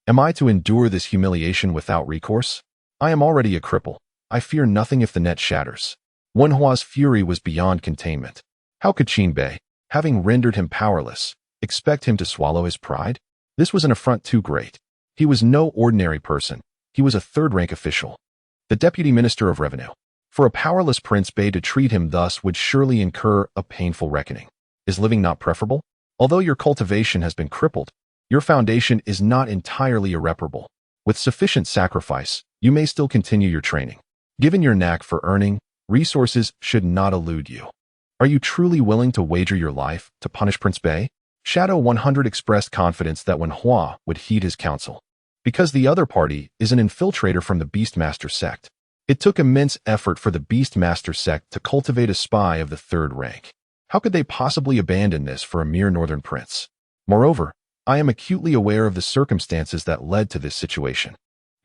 S1: Am I to endure this humiliation without recourse? I am already a cripple. I fear nothing if the net shatters. Wenhua's fury was beyond containment. How could Qinbei, having rendered him powerless, expect him to swallow his pride? This was an affront too great. He was no ordinary person. He was a third-rank official, the Deputy Minister of Revenue. For a powerless Prince Bei to treat him thus would surely incur a painful reckoning. Is living not preferable? Although your cultivation has been crippled, your foundation is not entirely irreparable. With sufficient sacrifice, you may still continue your training. Given your knack for earning, resources should not elude you. Are you truly willing to wager your life to punish Prince Bei? Shadow 100 expressed confidence that Wenhua would heed his counsel. Because the other party is an infiltrator from the Beastmaster sect. It took immense effort for the Beastmaster sect to cultivate a spy of the third rank. How could they possibly abandon this for a mere northern prince? Moreover, I am acutely aware of the circumstances that led to this situation.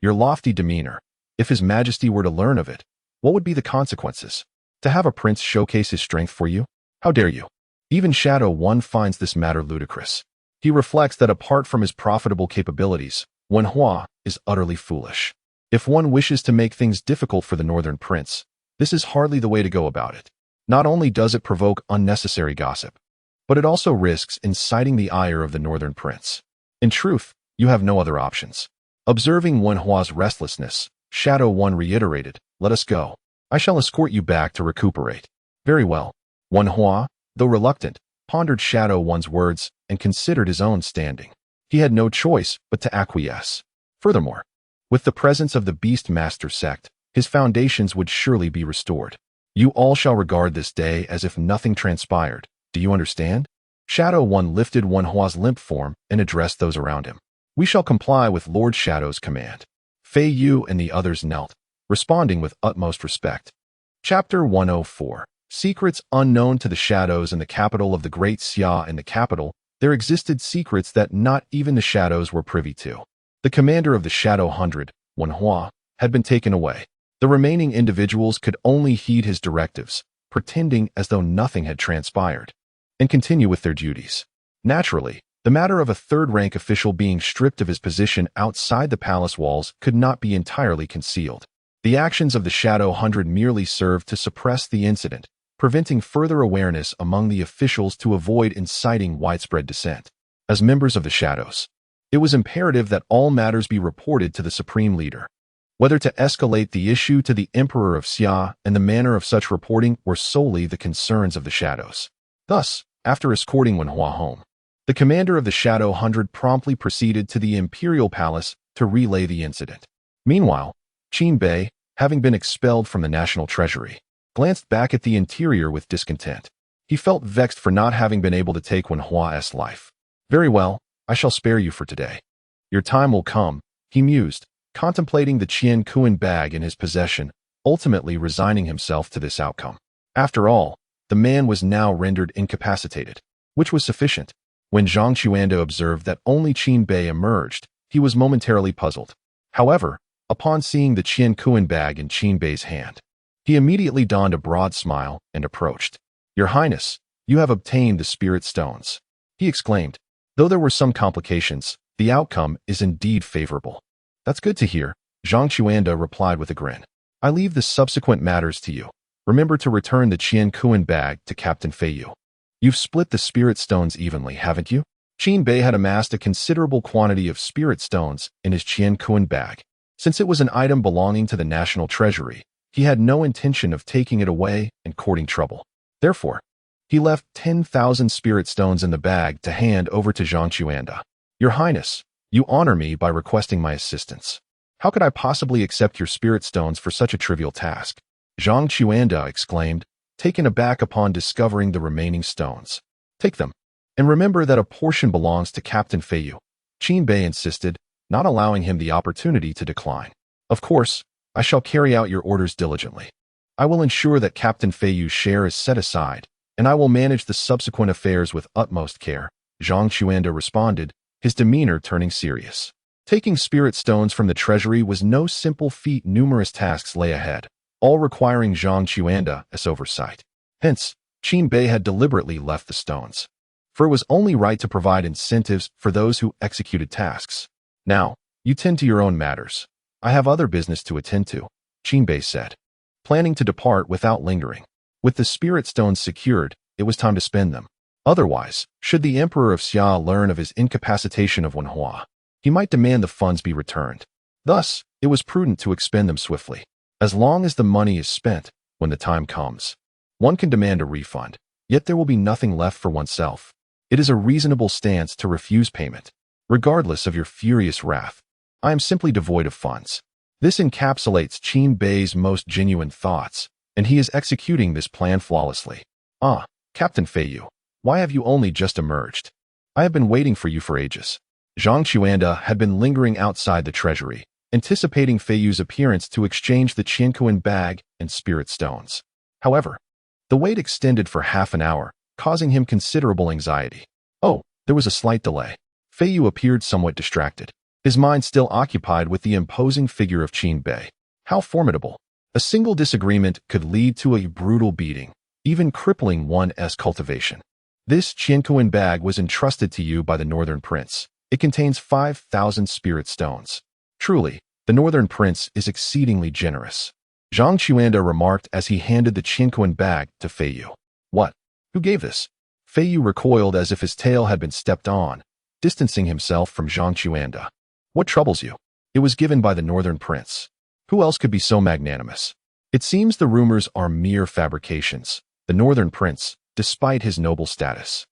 S1: Your lofty demeanor, if His Majesty were to learn of it, what would be the consequences? To have a prince showcase his strength for you? How dare you? Even Shadow One finds this matter ludicrous. He reflects that apart from his profitable capabilities, Wen Hua is utterly foolish. If one wishes to make things difficult for the Northern Prince, this is hardly the way to go about it. Not only does it provoke unnecessary gossip, but it also risks inciting the ire of the Northern Prince. In truth, you have no other options. Observing Wen Hua's restlessness, Shadow One reiterated, "Let us go. I shall escort you back to recuperate." Very well. Wen Hua, though reluctant, pondered Shadow One's words and considered his own standing. He had no choice but to acquiesce. Furthermore, with the presence of the Beast Master sect, his foundations would surely be restored. You all shall regard this day as if nothing transpired. Do you understand? Shadow One lifted Wen Hua's limp form and addressed those around him. We shall comply with Lord Shadow's command. Fei Yu and the others knelt, responding with utmost respect. Chapter 104. Secrets unknown to the Shadows in the capital of the Great Xia. In the capital, there existed secrets that not even the Shadows were privy to. The commander of the Shadow 100, Wen Hua, had been taken away. The remaining individuals could only heed his directives, pretending as though nothing had transpired, and continue with their duties. Naturally, the matter of a third-rank official being stripped of his position outside the palace walls could not be entirely concealed. The actions of the Shadow 100 merely served to suppress the incident, preventing further awareness among the officials to avoid inciting widespread dissent. As members of the Shadows, it was imperative that all matters be reported to the Supreme Leader. Whether to escalate the issue to the Emperor of Xia and the manner of such reporting were solely the concerns of the Shadows. Thus, after escorting Wen Hua home, the commander of the Shadow 100 promptly proceeded to the Imperial Palace to relay the incident. Meanwhile, Qin Bei, having been expelled from the National Treasury, glanced back at the interior with discontent. He felt vexed for not having been able to take Wen Hua's life. Very well, I shall spare you for today. Your time will come, he mused, contemplating the Qian Kuan bag in his possession, ultimately resigning himself to this outcome. After all, the man was now rendered incapacitated, which was sufficient. When Zhang Xuanda observed that only Qin Bei emerged, he was momentarily puzzled. However, upon seeing the Qian Kuan bag in Qin Bei's hand, he immediately donned a broad smile and approached. "Your Highness, you have obtained the spirit stones," he exclaimed. "Though there were some complications, the outcome is indeed favorable." "That's good to hear," Zhang Xuanda replied with a grin. "I leave the subsequent matters to you. Remember to return the Qian Kuan bag to Captain Fei Yu. You've split the spirit stones evenly, haven't you?" Qin Bei had amassed a considerable quantity of spirit stones in his Qian Kuan bag. Since it was an item belonging to the National Treasury, he had no intention of taking it away and courting trouble. Therefore, he left 10,000 spirit stones in the bag to hand over to Zhang Xuanda. "Your Highness, you honor me by requesting my assistance. How could I possibly accept your spirit stones for such a trivial task?" Zhang Xuanda exclaimed, taken aback upon discovering the remaining stones. "Take them, and remember that a portion belongs to Captain Fei Yu," Qin Bei insisted, not allowing him the opportunity to decline. "Of course, I shall carry out your orders diligently. I will ensure that Captain Fei Yu's share is set aside, and I will manage the subsequent affairs with utmost care," Zhang Xuanda responded, his demeanor turning serious. Taking spirit stones from the treasury was no simple feat. Numerous tasks lay ahead, all requiring Zhang Xuanda's oversight. Hence, Qin Bei had deliberately left the stones, for it was only right to provide incentives for those who executed tasks. "Now, you tend to your own matters. I have other business to attend to," Qin Bei said, planning to depart without lingering. With the spirit stones secured, it was time to spend them. Otherwise, should the Emperor of Xia learn of his incapacitation of Wen Hua, he might demand the funds be returned. Thus, it was prudent to expend them swiftly. As long as the money is spent, when the time comes, one can demand a refund, yet there will be nothing left for oneself. It is a reasonable stance to refuse payment. Regardless of your furious wrath, I am simply devoid of funds. This encapsulates Qin Bei's most genuine thoughts, and he is executing this plan flawlessly. "Ah, Captain Fei Yu, why have you only just emerged? I have been waiting for you for ages." Zhang Xuanda had been lingering outside the treasury, anticipating Fei Yu's appearance to exchange the Qiankuan bag and spirit stones. However, the wait extended for half an hour, causing him considerable anxiety. Oh, there was a slight delay. Fei Yu appeared somewhat distracted, his mind still occupied with the imposing figure of Qin Bei. How formidable! A single disagreement could lead to a brutal beating, even crippling one's cultivation. This Qiankuan bag was entrusted to you by the Northern Prince. It contains 5,000 spirit stones. Truly, the Northern Prince is exceedingly generous. Zhang Xuanda remarked as he handed the Qiankuan bag to Fei Yu. What? Who gave this? Fei Yu recoiled as if his tail had been stepped on, distancing himself from Zhang Xuanda. What troubles you? It was given by the Northern Prince. Who else could be so magnanimous? It seems the rumors are mere fabrications. The Northern Prince, despite his noble status,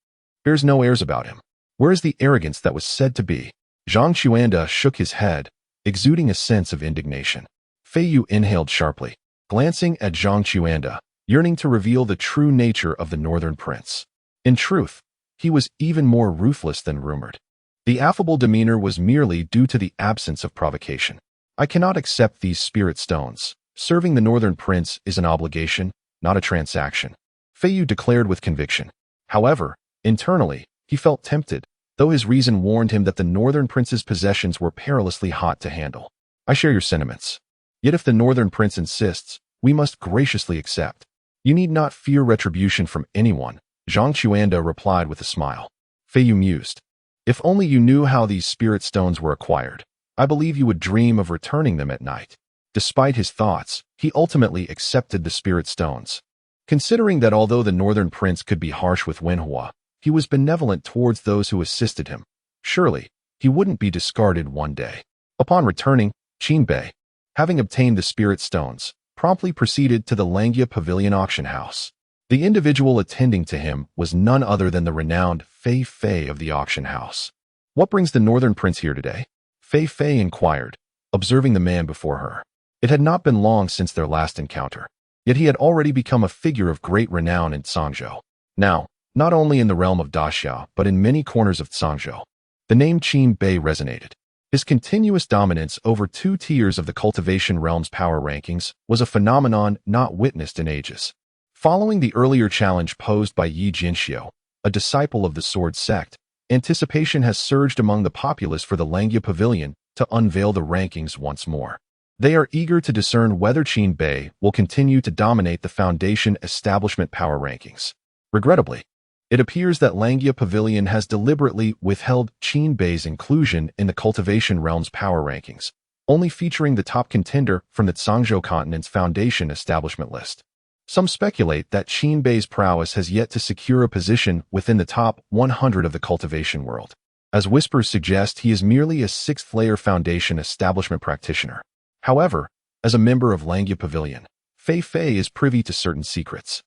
S1: bears no airs about him. Where is the arrogance that was said to be? Zhang Xuanda shook his head, exuding a sense of indignation. Fei Yu inhaled sharply, glancing at Zhang Xuanda, yearning to reveal the true nature of the Northern Prince. In truth, he was even more ruthless than rumored. The affable demeanor was merely due to the absence of provocation. I cannot accept these spirit stones. Serving the Northern Prince is an obligation, not a transaction, Fei Yu declared with conviction. However, internally, he felt tempted, though his reason warned him that the Northern Prince's possessions were perilously hot to handle. I share your sentiments. Yet if the Northern Prince insists, we must graciously accept. You need not fear retribution from anyone, Zhang Xuanda replied with a smile. Fei Yu mused. If only you knew how these spirit stones were acquired, I believe you would dream of returning them at night. Despite his thoughts, he ultimately accepted the spirit stones. Considering that although the Northern Prince could be harsh with Wenhua, he was benevolent towards those who assisted him. Surely, he wouldn't be discarded one day. Upon returning, Qinbei, having obtained the spirit stones, promptly proceeded to the Langya Pavilion auction house. The individual attending to him was none other than the renowned Fei Fei of the auction house. What brings the Northern Prince here today? Fei Fei inquired, observing the man before her. It had not been long since their last encounter, yet he had already become a figure of great renown in Cangzhou. Now, not only in the realm of Daxia, but in many corners of Cangzhou, the name Qin Bei resonated. His continuous dominance over 2 tiers of the cultivation realm's power rankings was a phenomenon not witnessed in ages. Following the earlier challenge posed by Yi Jinxiu, a disciple of the Sword Sect, anticipation has surged among the populace for the Langya Pavilion to unveil the rankings once more. They are eager to discern whether Qin Bei will continue to dominate the Foundation establishment power rankings. Regrettably, it appears that Langya Pavilion has deliberately withheld Qin Bei's inclusion in the cultivation realm's power rankings, only featuring the top contender from the Cangzhou continent's Foundation establishment list. Some speculate that Qin Bei's prowess has yet to secure a position within the top 100 of the cultivation world. As whispers suggest, he is merely a 6th-layer Foundation establishment practitioner. However, as a member of Langya Pavilion, Fei Fei is privy to certain secrets.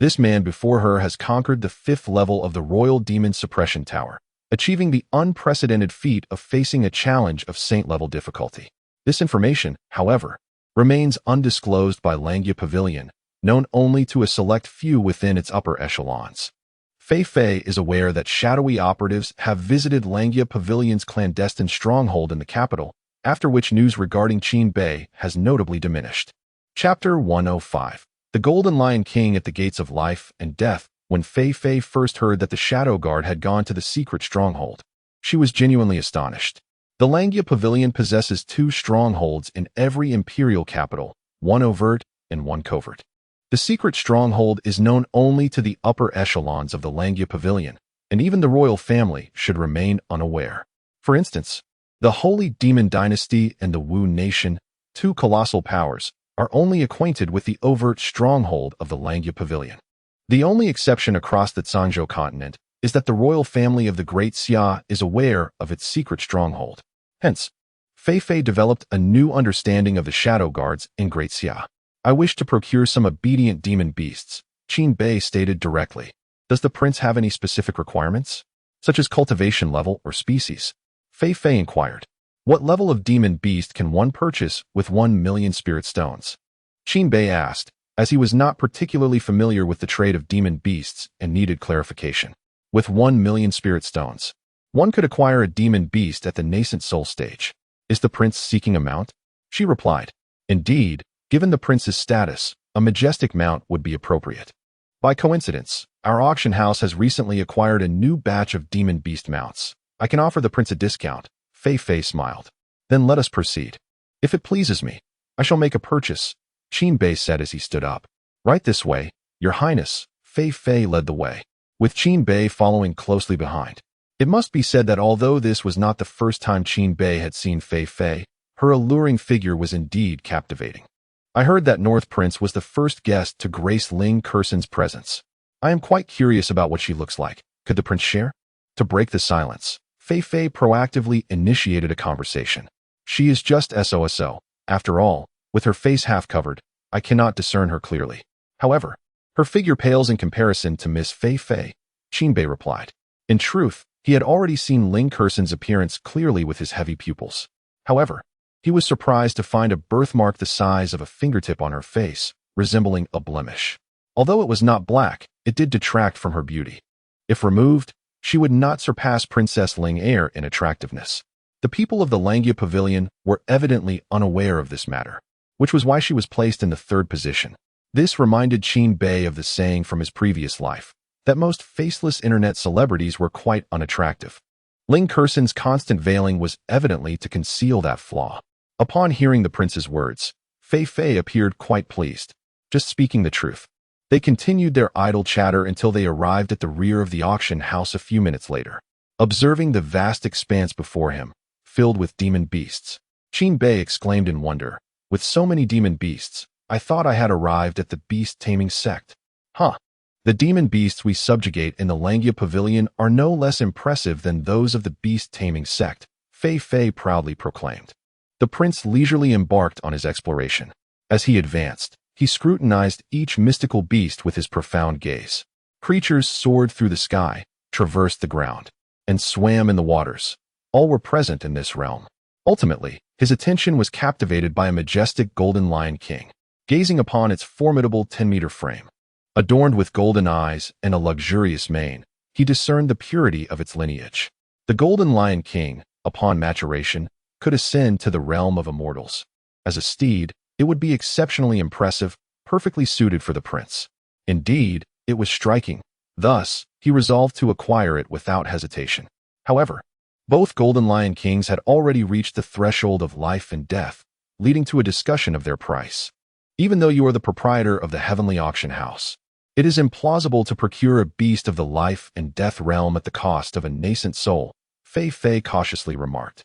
S1: This man before her has conquered the 5th level of the Royal Demon Suppression Tower, achieving the unprecedented feat of facing a challenge of saint-level difficulty. This information, however, remains undisclosed by Langya Pavilion, known only to a select few within its upper echelons. Fei Fei is aware that shadowy operatives have visited Langya Pavilion's clandestine stronghold in the capital, after which news regarding Qin Bei has notably diminished. Chapter 105. The Golden Lion King at the Gates of Life and Death. When Fei Fei first heard that the Shadow Guard had gone to the secret stronghold, she was genuinely astonished. The Langya Pavilion possesses 2 strongholds in every imperial capital, one overt and one covert. The secret stronghold is known only to the upper echelons of the Langya Pavilion, and even the royal family should remain unaware. For instance, the Holy Demon Dynasty and the Wu Nation, 2 colossal powers, are only acquainted with the overt stronghold of the Langya Pavilion. The only exception across the Cangzhou continent is that the royal family of the Great Xia is aware of its secret stronghold. Hence, Fei Fei developed a new understanding of the Shadow Guards in Great Xia. I wish to procure some obedient demon beasts, Qin Bei stated directly. Does the prince have any specific requirements, such as cultivation level or species? Fei Fei inquired. What level of demon beast can one purchase with 1 million spirit stones? Qin Bei asked, as he was not particularly familiar with the trade of demon beasts and needed clarification. With 1 million spirit stones, one could acquire a demon beast at the nascent soul stage. Is the prince seeking a mount? She replied. Indeed, given the prince's status, a majestic mount would be appropriate. By coincidence, our auction house has recently acquired a new batch of demon beast mounts. I can offer the prince a discount. Fei Fei smiled. Then let us proceed. If it pleases me, I shall make a purchase, Qin Bei said as he stood up. Right this way, Your Highness. Fei Fei led the way. with Qin Bei following closely behind. It must be said that although this was not the first time Qin Bei had seen Fei Fei, her alluring figure was indeed captivating. I heard that North Prince was the first guest to grace Ling Kursan's presence. I am quite curious about what she looks like. Could the prince share? To break the silence, Fei Fei proactively initiated a conversation. She is just SOSO. After all, with her face half covered, I cannot discern her clearly. However, her figure pales in comparison to Miss Fei Fei, Qin Bei replied. In truth, he had already seen Ling Kursan's appearance clearly with his heavy pupils. However, he was surprised to find a birthmark the size of a fingertip on her face, resembling a blemish. Although it was not black, it did detract from her beauty. If removed, she would not surpass Princess Ling Er in attractiveness. The people of the Langya Pavilion were evidently unaware of this matter, which was why she was placed in the third position. This reminded Qin Bei of the saying from his previous life, that most faceless internet celebrities were quite unattractive. Ling Kursan's constant veiling was evidently to conceal that flaw. Upon hearing the prince's words, Fei Fei appeared quite pleased. Just speaking the truth. They continued their idle chatter until they arrived at the rear of the auction house a few minutes later. Observing the vast expanse before him, filled with demon beasts, Qin Bei exclaimed in wonder, with so many demon beasts, I thought I had arrived at the beast-taming sect. Huh. The demon beasts we subjugate in the Langya Pavilion are no less impressive than those of the beast-taming sect, Fei Fei proudly proclaimed. The prince leisurely embarked on his exploration. As he advanced, he scrutinized each mystical beast with his profound gaze. Creatures soared through the sky, traversed the ground, and swam in the waters. All were present in this realm. Ultimately, his attention was captivated by a majestic golden lion king. Gazing upon its formidable 10-meter frame, adorned with golden eyes and a luxurious mane, he discerned the purity of its lineage. The golden lion king, upon maturation, could ascend to the realm of immortals. As a steed, it would be exceptionally impressive, perfectly suited for the prince. Indeed, it was striking. Thus, he resolved to acquire it without hesitation. However, both golden lion kings had already reached the threshold of life and death, leading to a discussion of their price. Even though you are the proprietor of the heavenly auction house, it is implausible to procure a beast of the life and death realm at the cost of a nascent soul, Fei Fei cautiously remarked.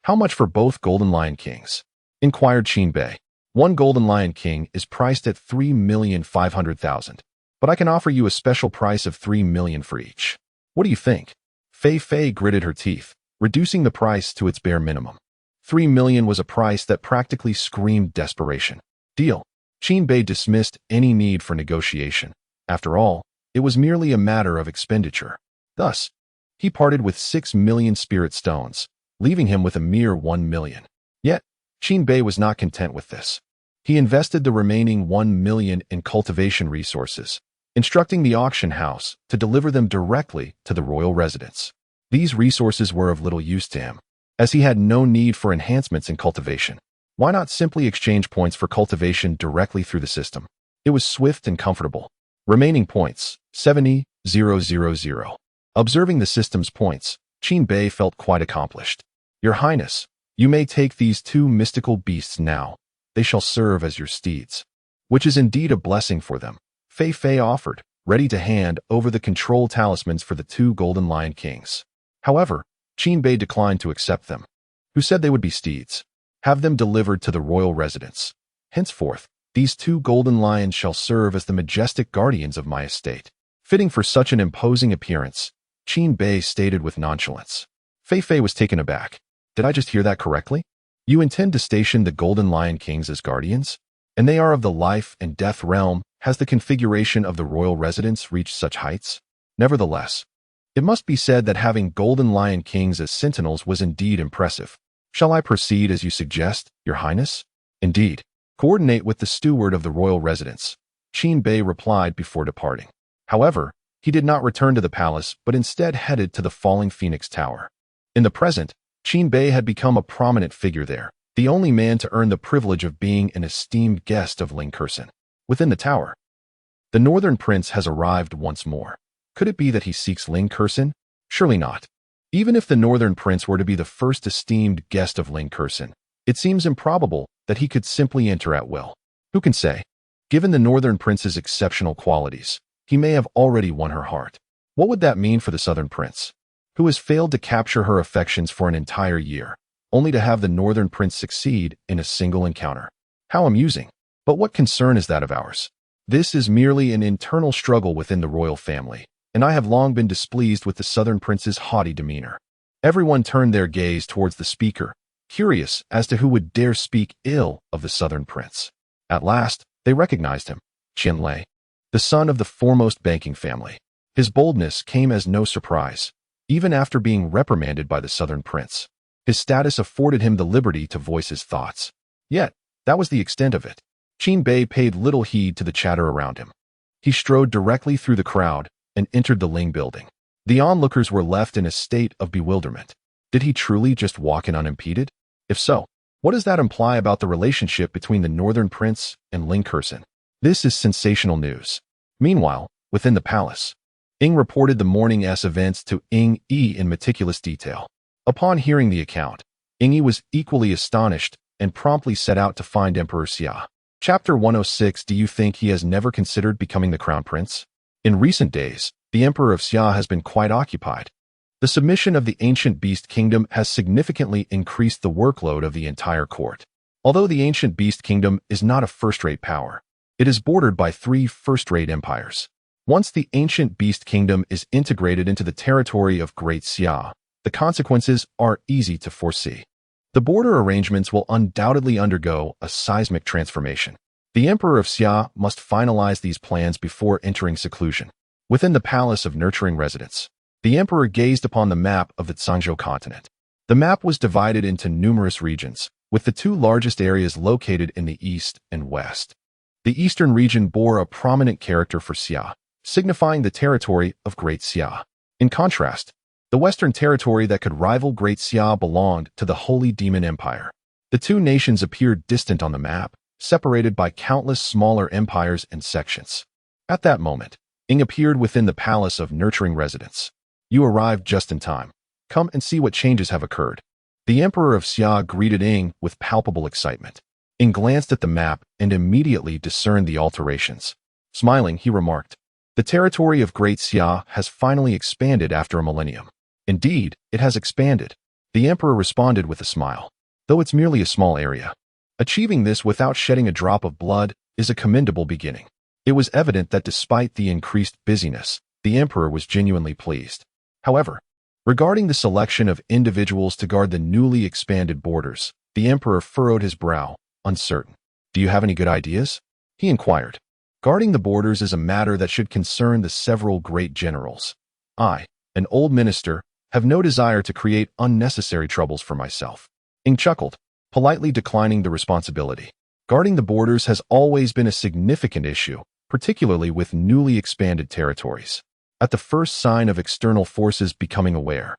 S1: How much for both golden lion kings? Inquired Qin Bei. One golden lion king is priced at 3,500,000, but I can offer you a special price of 3 million for each. What do you think? Fei Fei gritted her teeth, reducing the price to its bare minimum. 3 million was a price that practically screamed desperation. Deal. Qin Bei dismissed any need for negotiation. After all, it was merely a matter of expenditure. Thus, he parted with 6 million spirit stones, leaving him with a mere 1 million. Yet, Qin Bei was not content with this. He invested the remaining 1 million in cultivation resources, instructing the auction house to deliver them directly to the royal residence. These resources were of little use to him, as he had no need for enhancements in cultivation. Why not simply exchange points for cultivation directly through the system? It was swift and comfortable. Remaining points, 70,000. Observing the system's points, Qin Bei felt quite accomplished. Your Highness, you may take these 2 mystical beasts now. They shall serve as your steeds. Which is indeed a blessing for them, Fei Fei offered, ready to hand over the control talismans for the 2 golden lion kings. However, Qin Bei declined to accept them. Who said they would be steeds? Have them delivered to the royal residence. Henceforth, these 2 golden lions shall serve as the majestic guardians of my estate. Fitting for such an imposing appearance, Qin Bei stated with nonchalance. Fei Fei was taken aback. Did I just hear that correctly? You intend to station the golden lion kings as guardians? And they are of the life and death realm. Has the configuration of the royal residence reached such heights? Nevertheless, it must be said that having golden lion kings as sentinels was indeed impressive. Shall I proceed as you suggest, Your Highness? Indeed. Coordinate with the steward of the royal residence, Qin Bei replied before departing. However, he did not return to the palace but instead headed to the falling Phoenix Tower. In the present, Qin Bei had become a prominent figure there, the only man to earn the privilege of being an esteemed guest of Ling Kursan. Within the tower, the Northern Prince has arrived once more. Could it be that he seeks Ling Kursan? Surely not. Even if the Northern Prince were to be the first esteemed guest of Ling Kursan, it seems improbable that he could simply enter at will. Who can say? Given the Northern Prince's exceptional qualities, he may have already won her heart. What would that mean for the southern prince, who has failed to capture her affections for an entire year, only to have the northern prince succeed in a single encounter? How amusing. But what concern is that of ours? This is merely an internal struggle within the royal family, and I have long been displeased with the southern prince's haughty demeanor. Everyone turned their gaze towards the speaker, curious as to who would dare speak ill of the southern prince. At last, they recognized him, Qianlei, the son of the foremost banking family. His boldness came as no surprise, even after being reprimanded by the southern prince. His status afforded him the liberty to voice his thoughts. Yet, that was the extent of it. Qin Bei paid little heed to the chatter around him. He strode directly through the crowd and entered the Ling building. The onlookers were left in a state of bewilderment. Did he truly just walk in unimpeded? If so, what does that imply about the relationship between the northern prince and Ling Curson? This is sensational news. Meanwhile, within the palace, Ying reported the morning's events to Ying Yi in meticulous detail. Upon hearing the account, Ying Yi was equally astonished and promptly set out to find Emperor Xia. Chapter 106. Do you think he has never considered becoming the crown prince? In recent days, the Emperor of Xia has been quite occupied. The submission of the ancient beast kingdom has significantly increased the workload of the entire court. Although the ancient beast kingdom is not a first-rate power, it is bordered by 3 first-rate empires. Once the ancient beast kingdom is integrated into the territory of Great Xia, the consequences are easy to foresee. The border arrangements will undoubtedly undergo a seismic transformation. The Emperor of Xia must finalize these plans before entering seclusion. Within the Palace of Nurturing Residence, the Emperor gazed upon the map of the Zhangzhou continent. The map was divided into numerous regions, with the 2 largest areas located in the east and west. The eastern region bore a prominent character for Xia, signifying the territory of Great Xia. In contrast, the western territory that could rival Great Xia belonged to the Holy Demon Empire. The 2 nations appeared distant on the map, separated by countless smaller empires and sections. At that moment, Ying appeared within the Palace of Nurturing Residence. You arrived just in time. Come and see what changes have occurred. The Emperor of Xia greeted Ying with palpable excitement. Ying glanced at the map and immediately discerned the alterations. Smiling, he remarked, "The territory of Great Xia has finally expanded after a millennium." "Indeed, it has expanded," the Emperor responded with a smile, "though it's merely a small area. Achieving this without shedding a drop of blood is a commendable beginning." It was evident that despite the increased busyness, the Emperor was genuinely pleased. However, regarding the selection of individuals to guard the newly expanded borders, the Emperor furrowed his brow, uncertain. "Do you have any good ideas?" he inquired. "Guarding the borders is a matter that should concern the several great generals. I, an old minister, have no desire to create unnecessary troubles for myself." Ying chuckled, politely declining the responsibility. Guarding the borders has always been a significant issue, particularly with newly expanded territories. At the first sign of external forces becoming aware,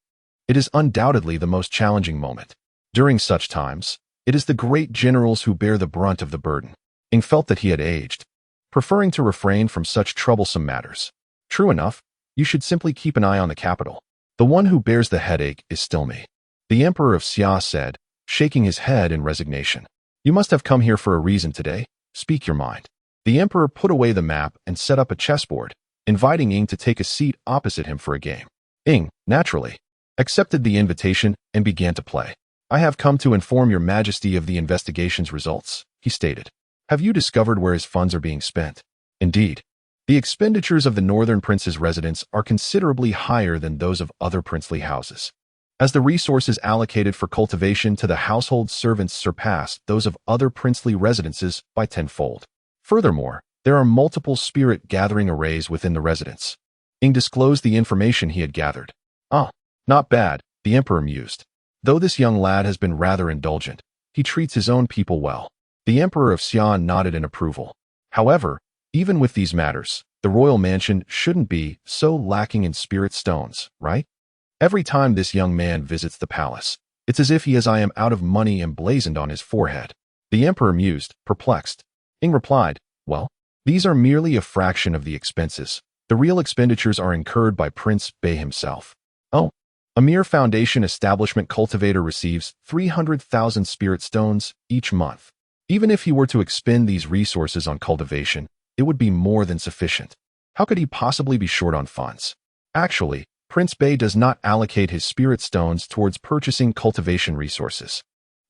S1: it is undoubtedly the most challenging moment. During such times, it is the great generals who bear the brunt of the burden. Ying felt that he had aged, preferring to refrain from such troublesome matters. "True enough, you should simply keep an eye on the capital. The one who bears the headache is still me," the Emperor of Xia said, shaking his head in resignation. "You must have come here for a reason today. Speak your mind." The Emperor put away the map and set up a chessboard, inviting Ying to take a seat opposite him for a game. Ying, naturally, accepted the invitation and began to play. "I have come to inform your majesty of the investigation's results," he stated. "Have you discovered where his funds are being spent?" "Indeed. The expenditures of the northern prince's residence are considerably higher than those of other princely houses, as the resources allocated for cultivation to the household servants surpass those of other princely residences by tenfold. Furthermore, there are multiple spirit-gathering arrays within the residence." Ying disclosed the information he had gathered. "Ah, not bad," the Emperor mused. "Though this young lad has been rather indulgent, he treats his own people well." The Emperor of Xi'an nodded in approval. However, even with these matters, the royal mansion shouldn't be so lacking in spirit stones, right? Every time this young man visits the palace, it's as if he has "I am out of money" emblazoned on his forehead. The Emperor mused, perplexed. Ying replied, "Well, these are merely a fraction of the expenses. The real expenditures are incurred by Prince Bei himself." "Oh, a mere foundation establishment cultivator receives 300,000 spirit stones each month. Even if he were to expend these resources on cultivation, it would be more than sufficient. How could he possibly be short on funds?" Actually, Prince Bei does not allocate his spirit stones towards purchasing cultivation resources.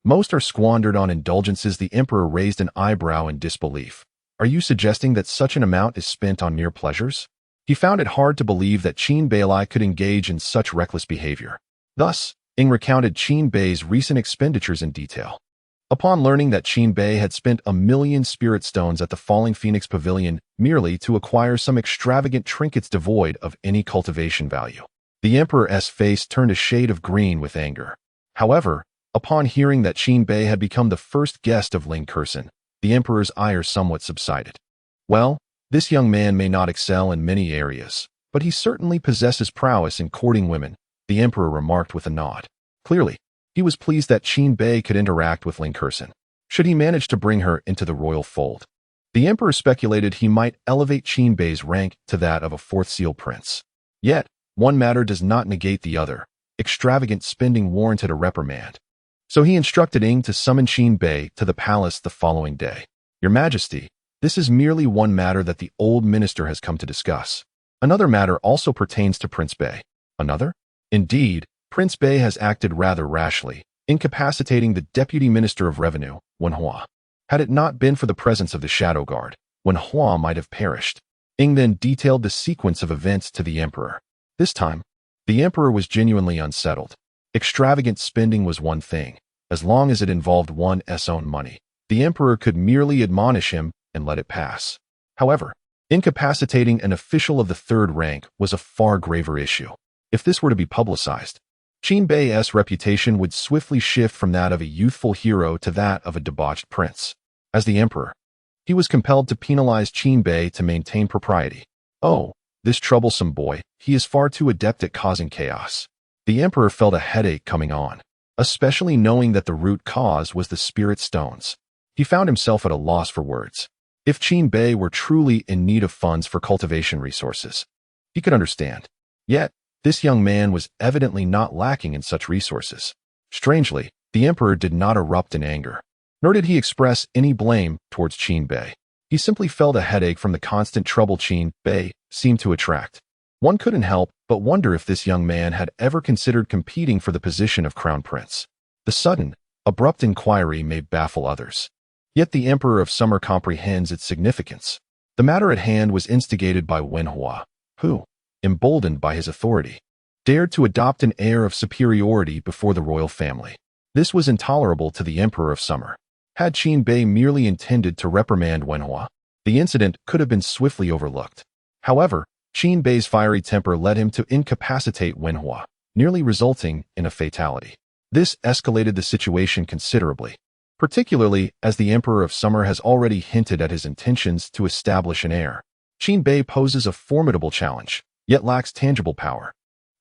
S1: Most are squandered on indulgences. The Emperor raised an eyebrow in disbelief. Are you suggesting that such an amount is spent on mere pleasures? He found it hard to believe that Qin Beilai could engage in such reckless behavior. Thus, Ing recounted Qin Bei's recent expenditures in detail. Upon learning that Qin Bei had spent 1,000,000 spirit stones at the Falling Phoenix Pavilion merely to acquire some extravagant trinkets devoid of any cultivation value, the Emperor's face turned a shade of green with anger. However, upon hearing that Qin Bei had become the first guest of Ling Curson, the Emperor's ire somewhat subsided. Well, this young man may not excel in many areas, but he certainly possesses prowess in courting women, the Emperor remarked with a nod. Clearly, he was pleased that Qin Bei could interact with Ling Curson, should he manage to bring her into the royal fold. The Emperor speculated he might elevate Qin Bei's rank to that of a fourth seal prince. Yet, one matter does not negate the other. Extravagant spending warranted a reprimand. So he instructed Ing to summon Qin Bei to the palace the following day. Your Majesty, this is merely one matter that the old minister has come to discuss. Another matter also pertains to Prince Bei. Another? Indeed, Prince Bei has acted rather rashly, incapacitating the Deputy Minister of Revenue, Wen Hua. Had it not been for the presence of the Shadow Guard, Wen Hua might have perished. Ing then detailed the sequence of events to the Emperor. This time, the Emperor was genuinely unsettled. Extravagant spending was one thing. As long as it involved one's own money, the Emperor could merely admonish him and let it pass. However, incapacitating an official of the third rank was a far graver issue. If this were to be publicized, Qin Bei's reputation would swiftly shift from that of a youthful hero to that of a debauched prince. As the Emperor, he was compelled to penalize Qin Bei to maintain propriety. Oh, this troublesome boy, he is far too adept at causing chaos. The Emperor felt a headache coming on, especially knowing that the root cause was the spirit stones. He found himself at a loss for words. If Qin Bei were truly in need of funds for cultivation resources, he could understand. Yet, this young man was evidently not lacking in such resources. Strangely, the Emperor did not erupt in anger, nor did he express any blame towards Qin Bei. He simply felt a headache from the constant trouble Qin Bei seemed to attract. One couldn't help but wonder if this young man had ever considered competing for the position of crown prince. The sudden, abrupt inquiry may baffle others. Yet the Emperor of Summer comprehends its significance. The matter at hand was instigated by Wen Hua, who, emboldened by his authority, dared to adopt an air of superiority before the royal family. This was intolerable to the Emperor of Summer. Had Qin Bei merely intended to reprimand Wen Hua, the incident could have been swiftly overlooked. However, Qin Bei's fiery temper led him to incapacitate Wen Hua, nearly resulting in a fatality. This escalated the situation considerably, particularly as the Emperor of Summer has already hinted at his intentions to establish an heir. Qin Bei poses a formidable challenge, yet lacks tangible power.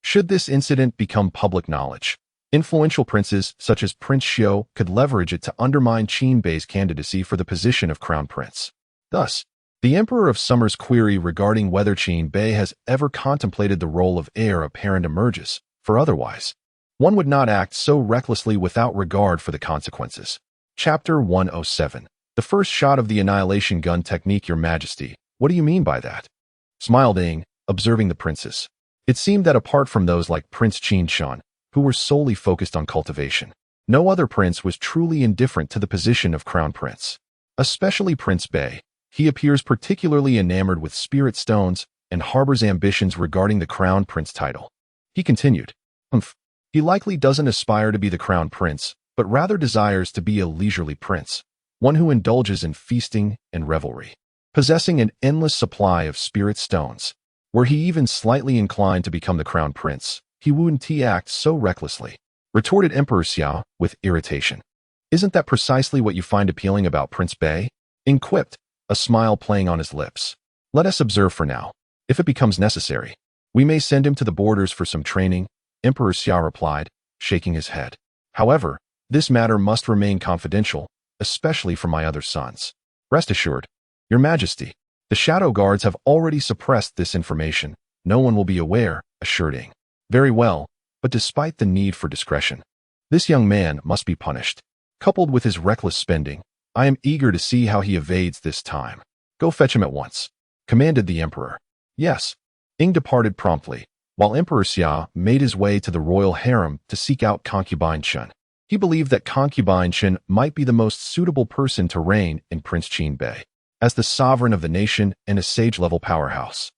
S1: Should this incident become public knowledge, influential princes such as Prince Xiu could leverage it to undermine Qin Bei's candidacy for the position of crown prince. Thus, the Emperor of Summer's query regarding whether Qin Bei has ever contemplated the role of heir apparent emerges, for otherwise, one would not act so recklessly without regard for the consequences. Chapter 107. The first shot of the annihilation gun technique, Your Majesty. What do you mean by that? Smiled Ing, observing the princes. It seemed that apart from those like Prince Qin Shan, who were solely focused on cultivation, no other prince was truly indifferent to the position of crown prince. Especially Prince Bei. He appears particularly enamored with spirit stones and harbors ambitions regarding the crown prince title. He continued, He likely doesn't aspire to be the crown prince, but rather desires to be a leisurely prince, one who indulges in feasting and revelry, possessing an endless supply of spirit stones. Were he even slightly inclined to become the crown prince, he wouldn't act so recklessly, retorted Emperor Xiao with irritation. Isn't that precisely what you find appealing about Prince Bei? Ing quipped, a smile playing on his lips. Let us observe for now. If it becomes necessary, we may send him to the borders for some training, Emperor Xiao replied, shaking his head. However, this matter must remain confidential, especially for my other sons. Rest assured, Your Majesty, the Shadow Guards have already suppressed this information. No one will be aware, assured Ing. Very well, but despite the need for discretion, this young man must be punished. Coupled with his reckless spending, I am eager to see how he evades this time. Go fetch him at once, commanded the Emperor. Yes. Ing departed promptly, while Emperor Xia made his way to the royal harem to seek out concubine Chen. He believed that concubine Chen might be the most suitable person to reign in Prince Qin Bei. As the sovereign of the nation and a sage-level powerhouse,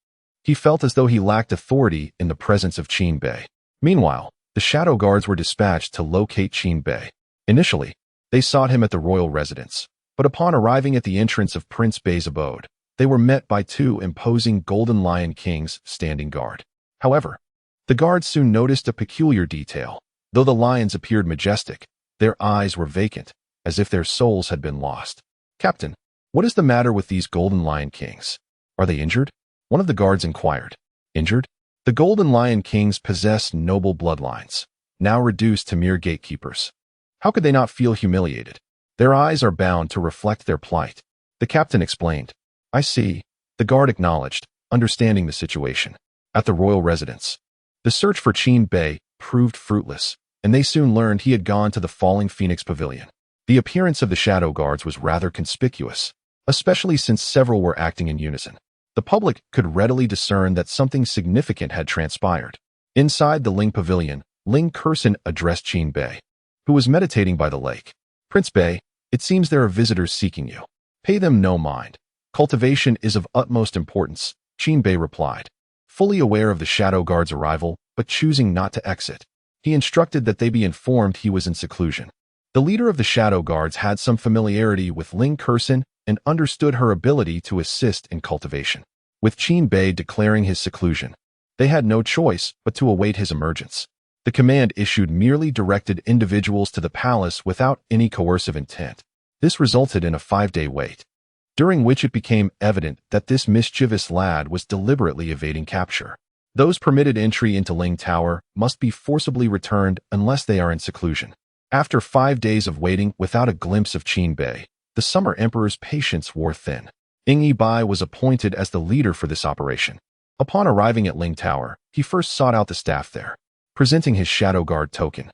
S1: he felt as though he lacked authority in the presence of Qin Bei. Meanwhile, the shadow guards were dispatched to locate Qin Bei. Initially, they sought him at the royal residence, but upon arriving at the entrance of Prince Bei's abode, they were met by two imposing golden lion kings standing guard. However, the guards soon noticed a peculiar detail. Though the lions appeared majestic, their eyes were vacant, as if their souls had been lost. "Captain, what is the matter with these golden lion kings? Are they injured?" One of the guards inquired. "Injured?" The golden lion kings possess noble bloodlines, now reduced to mere gatekeepers. How could they not feel humiliated? Their eyes are bound to reflect their plight. The captain explained. "I see," the guard acknowledged, understanding the situation. At the royal residence, the search for Qin Bei proved fruitless, and they soon learned he had gone to the falling Phoenix Pavilion. The appearance of the shadow guards was rather conspicuous, especially since several were acting in unison. The public could readily discern that something significant had transpired. Inside the Ling Pavilion, Ling Curson addressed Qin Bei, who was meditating by the lake. "Prince Bei, it seems there are visitors seeking you. Pay them no mind. Cultivation is of utmost importance," Qin Bei replied, fully aware of the shadow guard's arrival, but choosing not to exit. He instructed that they be informed he was in seclusion. The leader of the shadow guards had some familiarity with Ling Curson and understood her ability to assist in cultivation. With Qin Bei declaring his seclusion, they had no choice but to await his emergence. The command issued merely directed individuals to the palace without any coercive intent. This resulted in a 5-day wait, during which it became evident that this mischievous lad was deliberately evading capture. Those permitted entry into Ling Tower must be forcibly returned unless they are in seclusion. After 5 days of waiting without a glimpse of Qin Bei, the Summer Emperor's patience wore thin. Yi Bai was appointed as the leader for this operation. Upon arriving at Ling Tower, he first sought out the staff there, presenting his Shadow Guard token.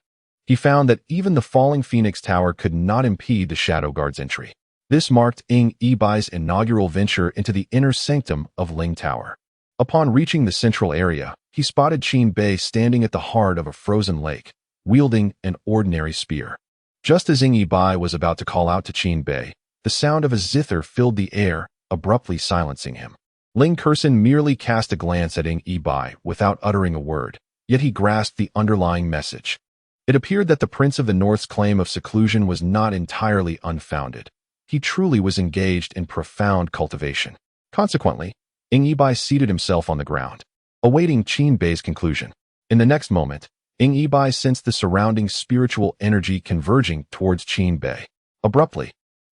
S1: He found that even the falling Phoenix Tower could not impede the Shadow Guard's entry. This marked Yi Bai's inaugural venture into the inner sanctum of Ling Tower. Upon reaching the central area, he spotted Qin Bei standing at the heart of a frozen lake, wielding an ordinary spear. Just as Yi Bai was about to call out to Qin Bei, the sound of a zither filled the air, abruptly silencing him. Ling Curson merely cast a glance at Yi Bai without uttering a word, yet he grasped the underlying message. It appeared that the Prince of the North's claim of seclusion was not entirely unfounded. He truly was engaged in profound cultivation. Consequently, Yi Bai seated himself on the ground, awaiting Qin Bei's conclusion. In the next moment, Yi Bai sensed the surrounding spiritual energy converging towards Qin Bei. Abruptly,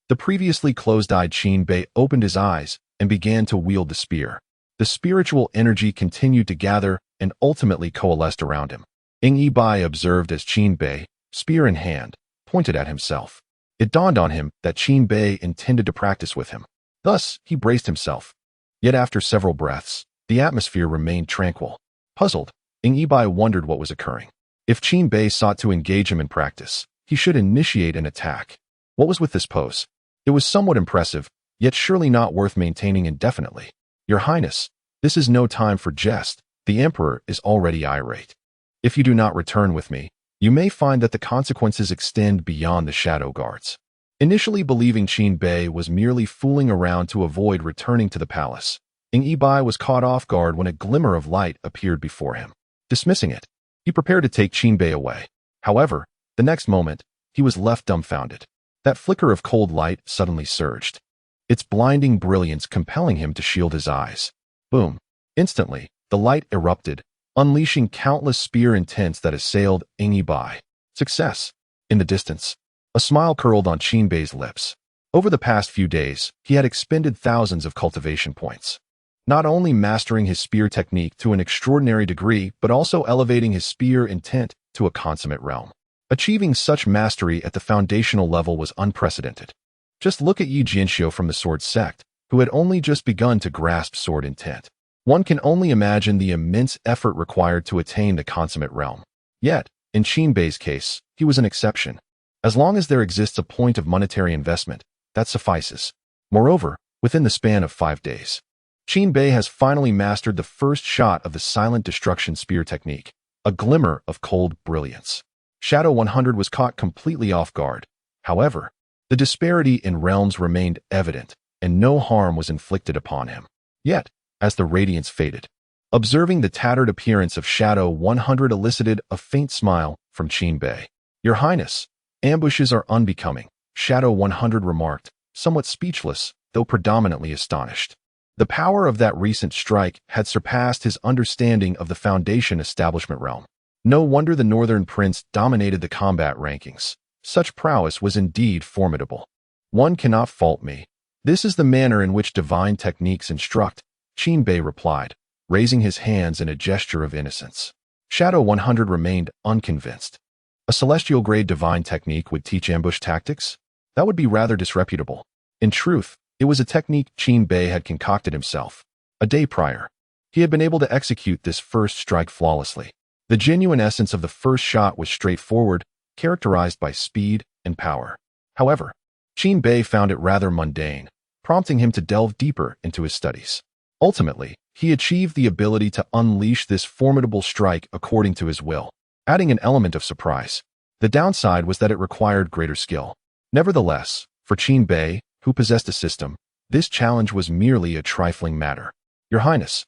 S1: the previously closed-eyed Qin Bei opened his eyes and began to wield the spear. The spiritual energy continued to gather and ultimately coalesced around him. Yi Bai observed as Qin Bei, spear in hand, pointed at himself. It dawned on him that Qin Bei intended to practice with him. Thus, he braced himself. Yet after several breaths, the atmosphere remained tranquil. Puzzled, Yi Bai wondered what was occurring. If Qin Bei sought to engage him in practice, he should initiate an attack. What was with this pose? It was somewhat impressive, yet surely not worth maintaining indefinitely. "Your Highness, this is no time for jest. The Emperor is already irate. If you do not return with me, you may find that the consequences extend beyond the Shadow Guards." Initially believing Qin Bei was merely fooling around to avoid returning to the palace, Yi Bai was caught off guard when a glimmer of light appeared before him. Dismissing it, he prepared to take Qin Bei away. However, the next moment, he was left dumbfounded. That flicker of cold light suddenly surged, its blinding brilliance compelling him to shield his eyes. Boom! Instantly, the light erupted, unleashing countless spear intents that assailed Yi Bai. Success! In the distance, a smile curled on Qin Bei's lips. Over the past few days, he had expended thousands of cultivation points, not only mastering his spear technique to an extraordinary degree, but also elevating his spear intent to a consummate realm. Achieving such mastery at the foundational level was unprecedented. Just look at Yi Jianxiu from the Sword Sect, who had only just begun to grasp sword intent. One can only imagine the immense effort required to attain the consummate realm. Yet, in Qin Bei's case, he was an exception. As long as there exists a point of monetary investment, that suffices. Moreover, within the span of 5 days, Qin Bei has finally mastered the first shot of the silent destruction spear technique, a glimmer of cold brilliance. Shadow 100 was caught completely off guard. However, the disparity in realms remained evident, and no harm was inflicted upon him. Yet, as the radiance faded, observing the tattered appearance of Shadow 100 elicited a faint smile from Qin Bei. "Your Highness, ambushes are unbecoming," Shadow 100 remarked, somewhat speechless, though predominantly astonished. The power of that recent strike had surpassed his understanding of the Foundation Establishment realm. No wonder the Northern Prince dominated the combat rankings. Such prowess was indeed formidable. "One cannot fault me. This is the manner in which divine techniques instruct," Qin Bei replied, raising his hands in a gesture of innocence. Shadow 100 remained unconvinced. A celestial-grade divine technique would teach ambush tactics? That would be rather disreputable. In truth, it was a technique Qin Bei had concocted himself. A day prior, he had been able to execute this first strike flawlessly. The genuine essence of the first shot was straightforward, characterized by speed and power. However, Qin Bei found it rather mundane, prompting him to delve deeper into his studies. Ultimately, he achieved the ability to unleash this formidable strike according to his will, adding an element of surprise. The downside was that it required greater skill. Nevertheless, for Qin Bei, who possessed a system, this challenge was merely a trifling matter. "Your Highness,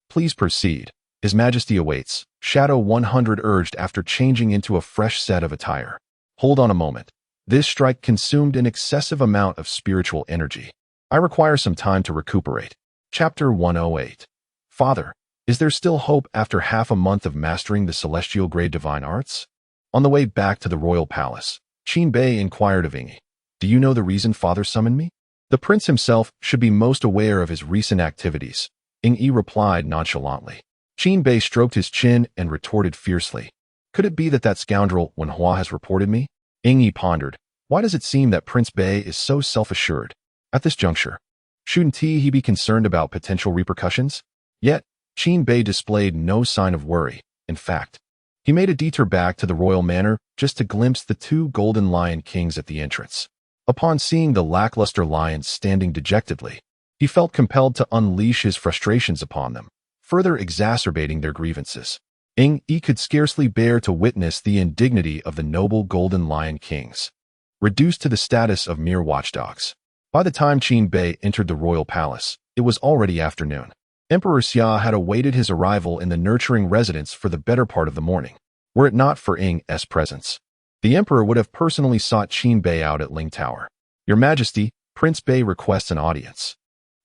S1: please proceed. His Majesty awaits," Shadow 100 urged after changing into a fresh set of attire. "Hold on a moment. This strike consumed an excessive amount of spiritual energy. I require some time to recuperate." Chapter 108. "Father, is there still hope after half a month of mastering the celestial-grade divine arts?" On the way back to the royal palace, Qin Bei inquired of Ingyi, "Do you know the reason Father summoned me?" The prince himself should be most aware of his recent activities, Ingyi replied nonchalantly. Qin Bei stroked his chin and retorted fiercely, "Could it be that that scoundrel Wenhua has reported me?" Ingyi pondered, "Why does it seem that Prince Bei is so self-assured? At this juncture, shouldn't he be concerned about potential repercussions?" Yet, Qin Bei displayed no sign of worry. In fact, he made a detour back to the royal manor just to glimpse the two golden lion kings at the entrance. Upon seeing the lackluster lions standing dejectedly, he felt compelled to unleash his frustrations upon them, further exacerbating their grievances. Ingyi could scarcely bear to witness the indignity of the noble golden lion kings, reduced to the status of mere watchdogs. By the time Qin Bei entered the royal palace, it was already afternoon. Emperor Xia had awaited his arrival in the nurturing residence for the better part of the morning. Were it not for Ingyi's presence, the emperor would have personally sought Qin Bei out at Ling Tower. "Your Majesty, Prince Bei requests an audience."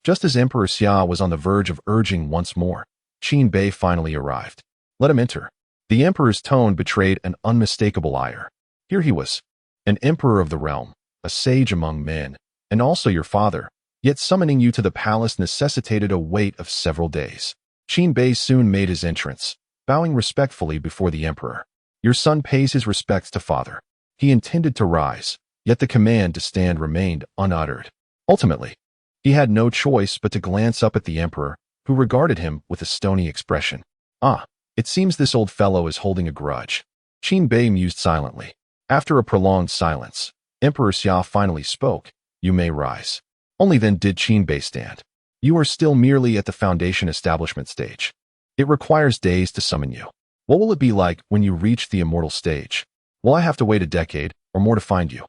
S1: Just as Emperor Xia was on the verge of urging once more, Qin Bei finally arrived. "Let him enter." The emperor's tone betrayed an unmistakable ire. Here he was, an emperor of the realm, a sage among men, and also your father, yet summoning you to the palace necessitated a wait of several days. Qin Bei soon made his entrance, bowing respectfully before the emperor. Your son pays his respects to father. He intended to rise, yet the command to stand remained unuttered. Ultimately, he had no choice but to glance up at the emperor, who regarded him with a stony expression. "Ah, it seems this old fellow is holding a grudge." Qin Bei mused silently. After a prolonged silence, Emperor Xia finally spoke. "You may rise." Only then did Qin Bei stand. "You are still merely at the Foundation establishment stage. It requires days to summon you. What will it be like when you reach the immortal stage? Will I have to wait a decade or more to find you?"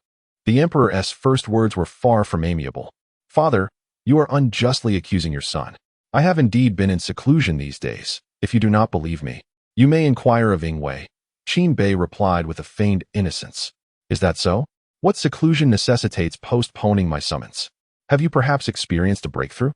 S1: The emperor's first words were far from amiable. "Father, you are unjustly accusing your son. I have indeed been in seclusion these days. If you do not believe me, you may inquire of Ingyi." Qin Bei replied with a feigned innocence. "Is that so? What seclusion necessitates postponing my summons? Have you perhaps experienced a breakthrough?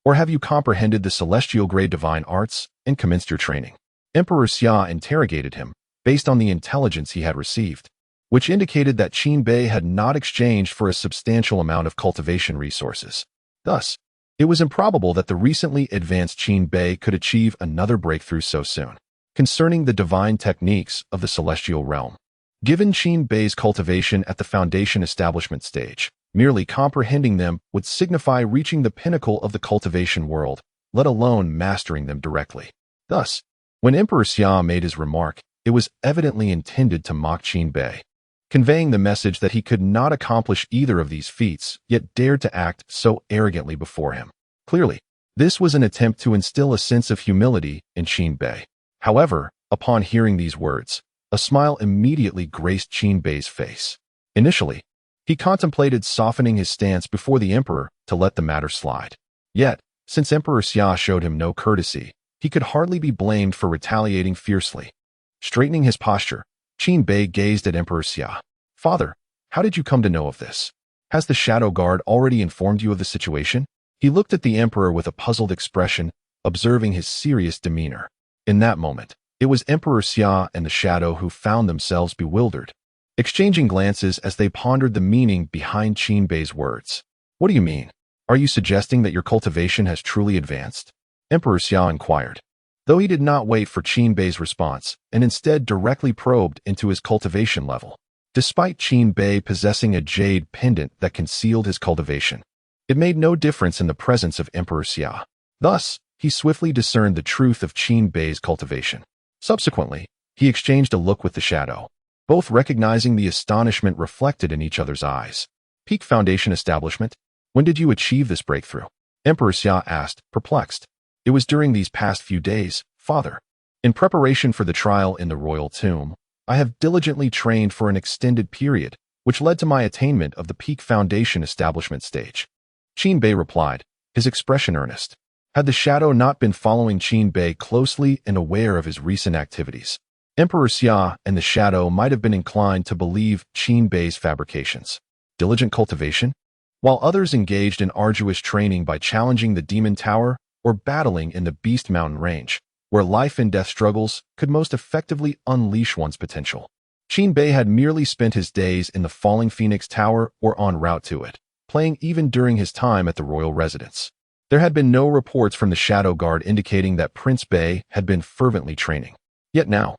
S1: Or have you comprehended the celestial-grade divine arts and commenced your training?" Emperor Xia interrogated him, based on the intelligence he had received, which indicated that Qin Bei had not exchanged for a substantial amount of cultivation resources. Thus, it was improbable that the recently advanced Qin Bei could achieve another breakthrough so soon. Concerning the divine techniques of the celestial realm, given Qin Bei's cultivation at the Foundation establishment stage, merely comprehending them would signify reaching the pinnacle of the cultivation world, let alone mastering them directly. Thus, when Emperor Xia made his remark, it was evidently intended to mock Qin Bei, conveying the message that he could not accomplish either of these feats, yet dared to act so arrogantly before him. Clearly, This was an attempt to instill a sense of humility in Qin Bei. However, upon hearing these words, a smile immediately graced Qin Bei's face. Initially, he contemplated softening his stance before the emperor to let the matter slide. Yet, since Emperor Xia showed him no courtesy, he could hardly be blamed for retaliating fiercely. Straightening his posture, Qin Bei gazed at Emperor Xia. "Father, how did you come to know of this? Has the Shadow Guard already informed you of the situation?" He looked at the emperor with a puzzled expression, observing his serious demeanor. In that moment, it was Emperor Xia and the Shadow who found themselves bewildered, exchanging glances as they pondered the meaning behind Qin Bei's words. "What do you mean? Are you suggesting that your cultivation has truly advanced?" Emperor Xia inquired. Though he did not wait for Qin Bei's response, and instead directly probed into his cultivation level. Despite Qin Bei possessing a jade pendant that concealed his cultivation, it made no difference in the presence of Emperor Xia. Thus, he swiftly discerned the truth of Qin Bei's cultivation. Subsequently, he exchanged a look with the Shadow, both recognizing the astonishment reflected in each other's eyes. "Peak Foundation Establishment? When did you achieve this breakthrough?" Emperor Xia asked, perplexed. "It was during these past few days, Father. In preparation for the trial in the royal tomb, I have diligently trained for an extended period, which led to my attainment of the Peak Foundation Establishment stage." Qin Bei replied, his expression earnest. Had the Shadow not been following Qin Bei closely and aware of his recent activities, Emperor Xia and the Shadow might have been inclined to believe Qin Bei's fabrications. Diligent cultivation? While others engaged in arduous training by challenging the Demon Tower or battling in the Beast Mountain range, where life and death struggles could most effectively unleash one's potential. Qin Bei had merely spent his days in the Falling Phoenix Tower or en route to it, playing even during his time at the royal residence. There had been no reports from the Shadow Guard indicating that Prince Bei had been fervently training. Yet now,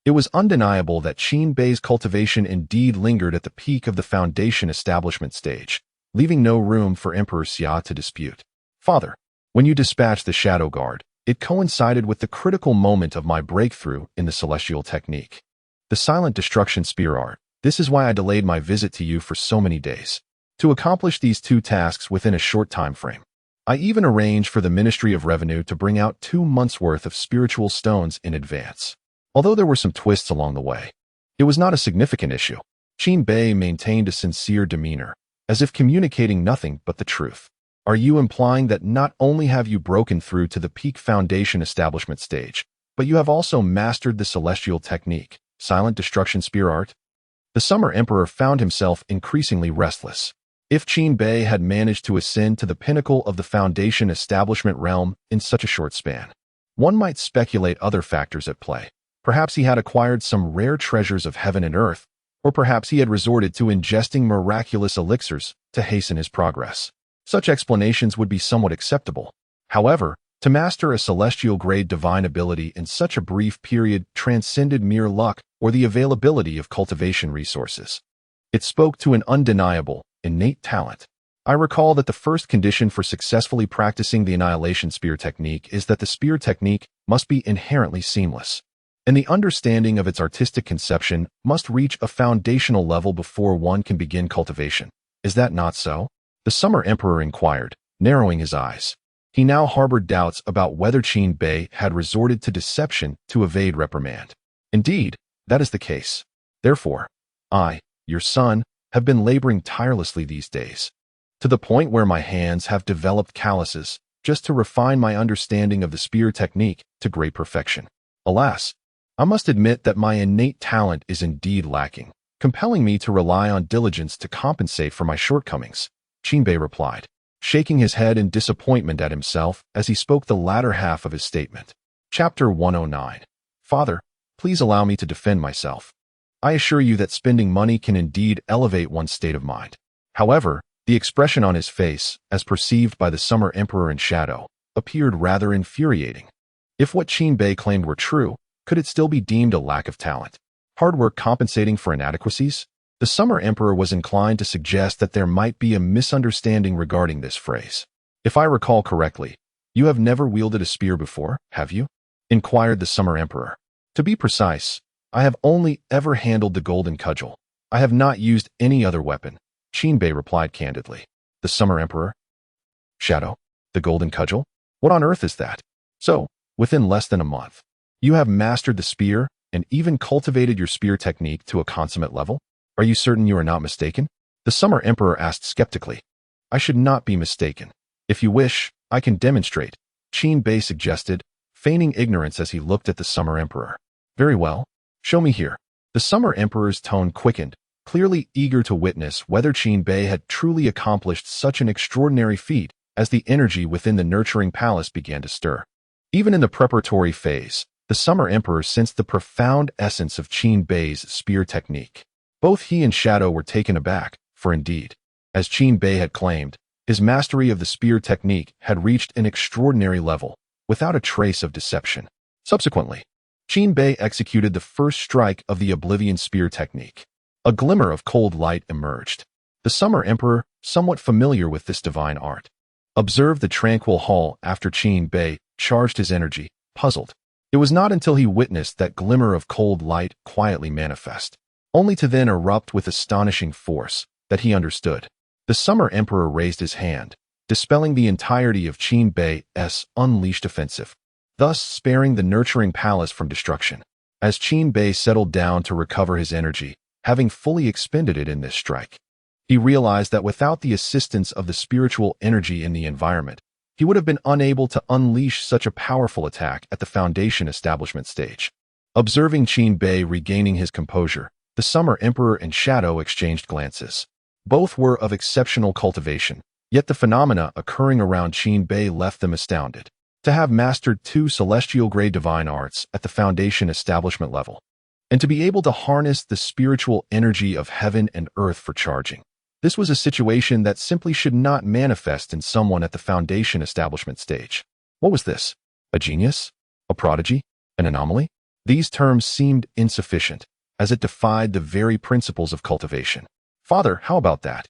S1: it was undeniable that Qin Bei's cultivation indeed lingered at the peak of the Foundation Establishment stage, leaving no room for Emperor Xia to dispute. "Father, when you dispatched the Shadow Guard, it coincided with the critical moment of my breakthrough in the celestial technique. The silent destruction spear art. This is why I delayed my visit to you for so many days. To accomplish these two tasks within a short time frame, I even arranged for the Ministry of Revenue to bring out 2 months' worth of spiritual stones in advance. Although there were some twists along the way, it was not a significant issue." Qin Bei maintained a sincere demeanor, as if communicating nothing but the truth. "Are you implying that not only have you broken through to the Peak Foundation Establishment stage, but you have also mastered the celestial technique, silent destruction spear art?" The Summer Emperor found himself increasingly restless. If Qin Bei had managed to ascend to the pinnacle of the Foundation Establishment realm in such a short span, one might speculate other factors at play. Perhaps he had acquired some rare treasures of heaven and earth, or perhaps he had resorted to ingesting miraculous elixirs to hasten his progress. Such explanations would be somewhat acceptable. However, to master a celestial-grade divine ability in such a brief period transcended mere luck or the availability of cultivation resources. It spoke to an undeniable, innate talent. I recall that the first condition for successfully practicing the Annihilation Spear technique is that the spear technique must be inherently seamless, and the understanding of its artistic conception must reach a foundational level before one can begin cultivation. Is that not so? The Summer Emperor inquired, narrowing his eyes. He now harbored doubts about whether Qin Bei had resorted to deception to evade reprimand. Indeed, that is the case. Therefore, I, your son, have been laboring tirelessly these days, to the point where my hands have developed calluses, just to refine my understanding of the spear technique to great perfection. Alas, I must admit that my innate talent is indeed lacking, compelling me to rely on diligence to compensate for my shortcomings, Qin Bei replied, shaking his head in disappointment at himself as he spoke the latter half of his statement. Chapter 109. Father, please allow me to defend myself. I assure you that spending money can indeed elevate one's state of mind. However, the expression on his face, as perceived by the Summer Emperor in shadow, appeared rather infuriating. If what Qin Bei claimed were true, could it still be deemed a lack of talent? Hard work compensating for inadequacies? The Summer Emperor was inclined to suggest that there might be a misunderstanding regarding this phrase. If I recall correctly, you have never wielded a spear before, have you? Inquired the Summer Emperor. To be precise, I have only ever handled the golden cudgel. I have not used any other weapon, Qin Bei replied candidly. The Summer Emperor? Shadow? The golden cudgel? What on earth is that? So, within less than a month, you have mastered the spear and even cultivated your spear technique to a consummate level? Are you certain you are not mistaken? The Summer Emperor asked skeptically. I should not be mistaken. If you wish, I can demonstrate, Qin Bei suggested, feigning ignorance as he looked at the Summer Emperor. Very well. Show me here. The Summer Emperor's tone quickened, clearly eager to witness whether Qin Bei had truly accomplished such an extraordinary feat as the energy within the nurturing palace began to stir. Even in the preparatory phase, the Summer Emperor sensed the profound essence of Qin Bei's spear technique. Both he and Shadow were taken aback, for indeed, as Qin Bei had claimed, his mastery of the spear technique had reached an extraordinary level, without a trace of deception. Subsequently, Qin Bei executed the first strike of the Oblivion Spear technique. A glimmer of cold light emerged. The Summer Emperor, somewhat familiar with this divine art, observed the tranquil hall after Qin Bei charged his energy, puzzled. It was not until he witnessed that glimmer of cold light quietly manifest, only to then erupt with astonishing force, that he understood. The Summer Emperor raised his hand, dispelling the entirety of Qin Bei's unleashed offensive, thus sparing the nurturing palace from destruction. As Qin Bei settled down to recover his energy, having fully expended it in this strike, he realized that without the assistance of the spiritual energy in the environment, he would have been unable to unleash such a powerful attack at the foundation establishment stage. Observing Qin Bei regaining his composure, the Summer Emperor and Shadow exchanged glances. Both were of exceptional cultivation, yet the phenomena occurring around Qin Bei left them astounded. To have mastered 2 celestial-grade divine arts at the foundation establishment level, and to be able to harness the spiritual energy of heaven and earth for charging. This was a situation that simply should not manifest in someone at the foundation establishment stage. What was this? A genius? A prodigy? An anomaly? These terms seemed insufficient, as it defied the very principles of cultivation. Father, how about that?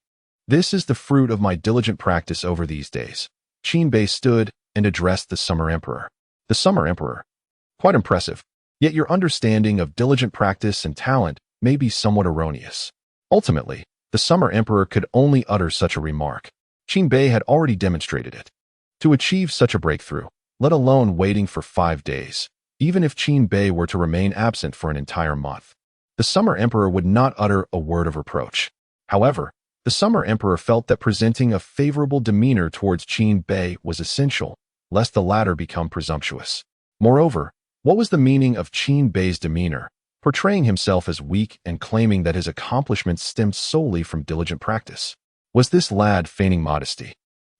S1: This is the fruit of my diligent practice over these days. Qin Bei stood and addressed the Summer Emperor. The Summer Emperor. Quite impressive. Yet your understanding of diligent practice and talent may be somewhat erroneous. Ultimately, the Summer Emperor could only utter such a remark. Qin Bei had already demonstrated it. To achieve such a breakthrough, let alone waiting for 5 days, even if Qin Bei were to remain absent for an entire month, the Summer Emperor would not utter a word of reproach. However, the Summer Emperor felt that presenting a favorable demeanor towards Qin Bei was essential, lest the latter become presumptuous. Moreover, what was the meaning of Qin Bei's demeanor, portraying himself as weak and claiming that his accomplishments stemmed solely from diligent practice? Was this lad feigning modesty?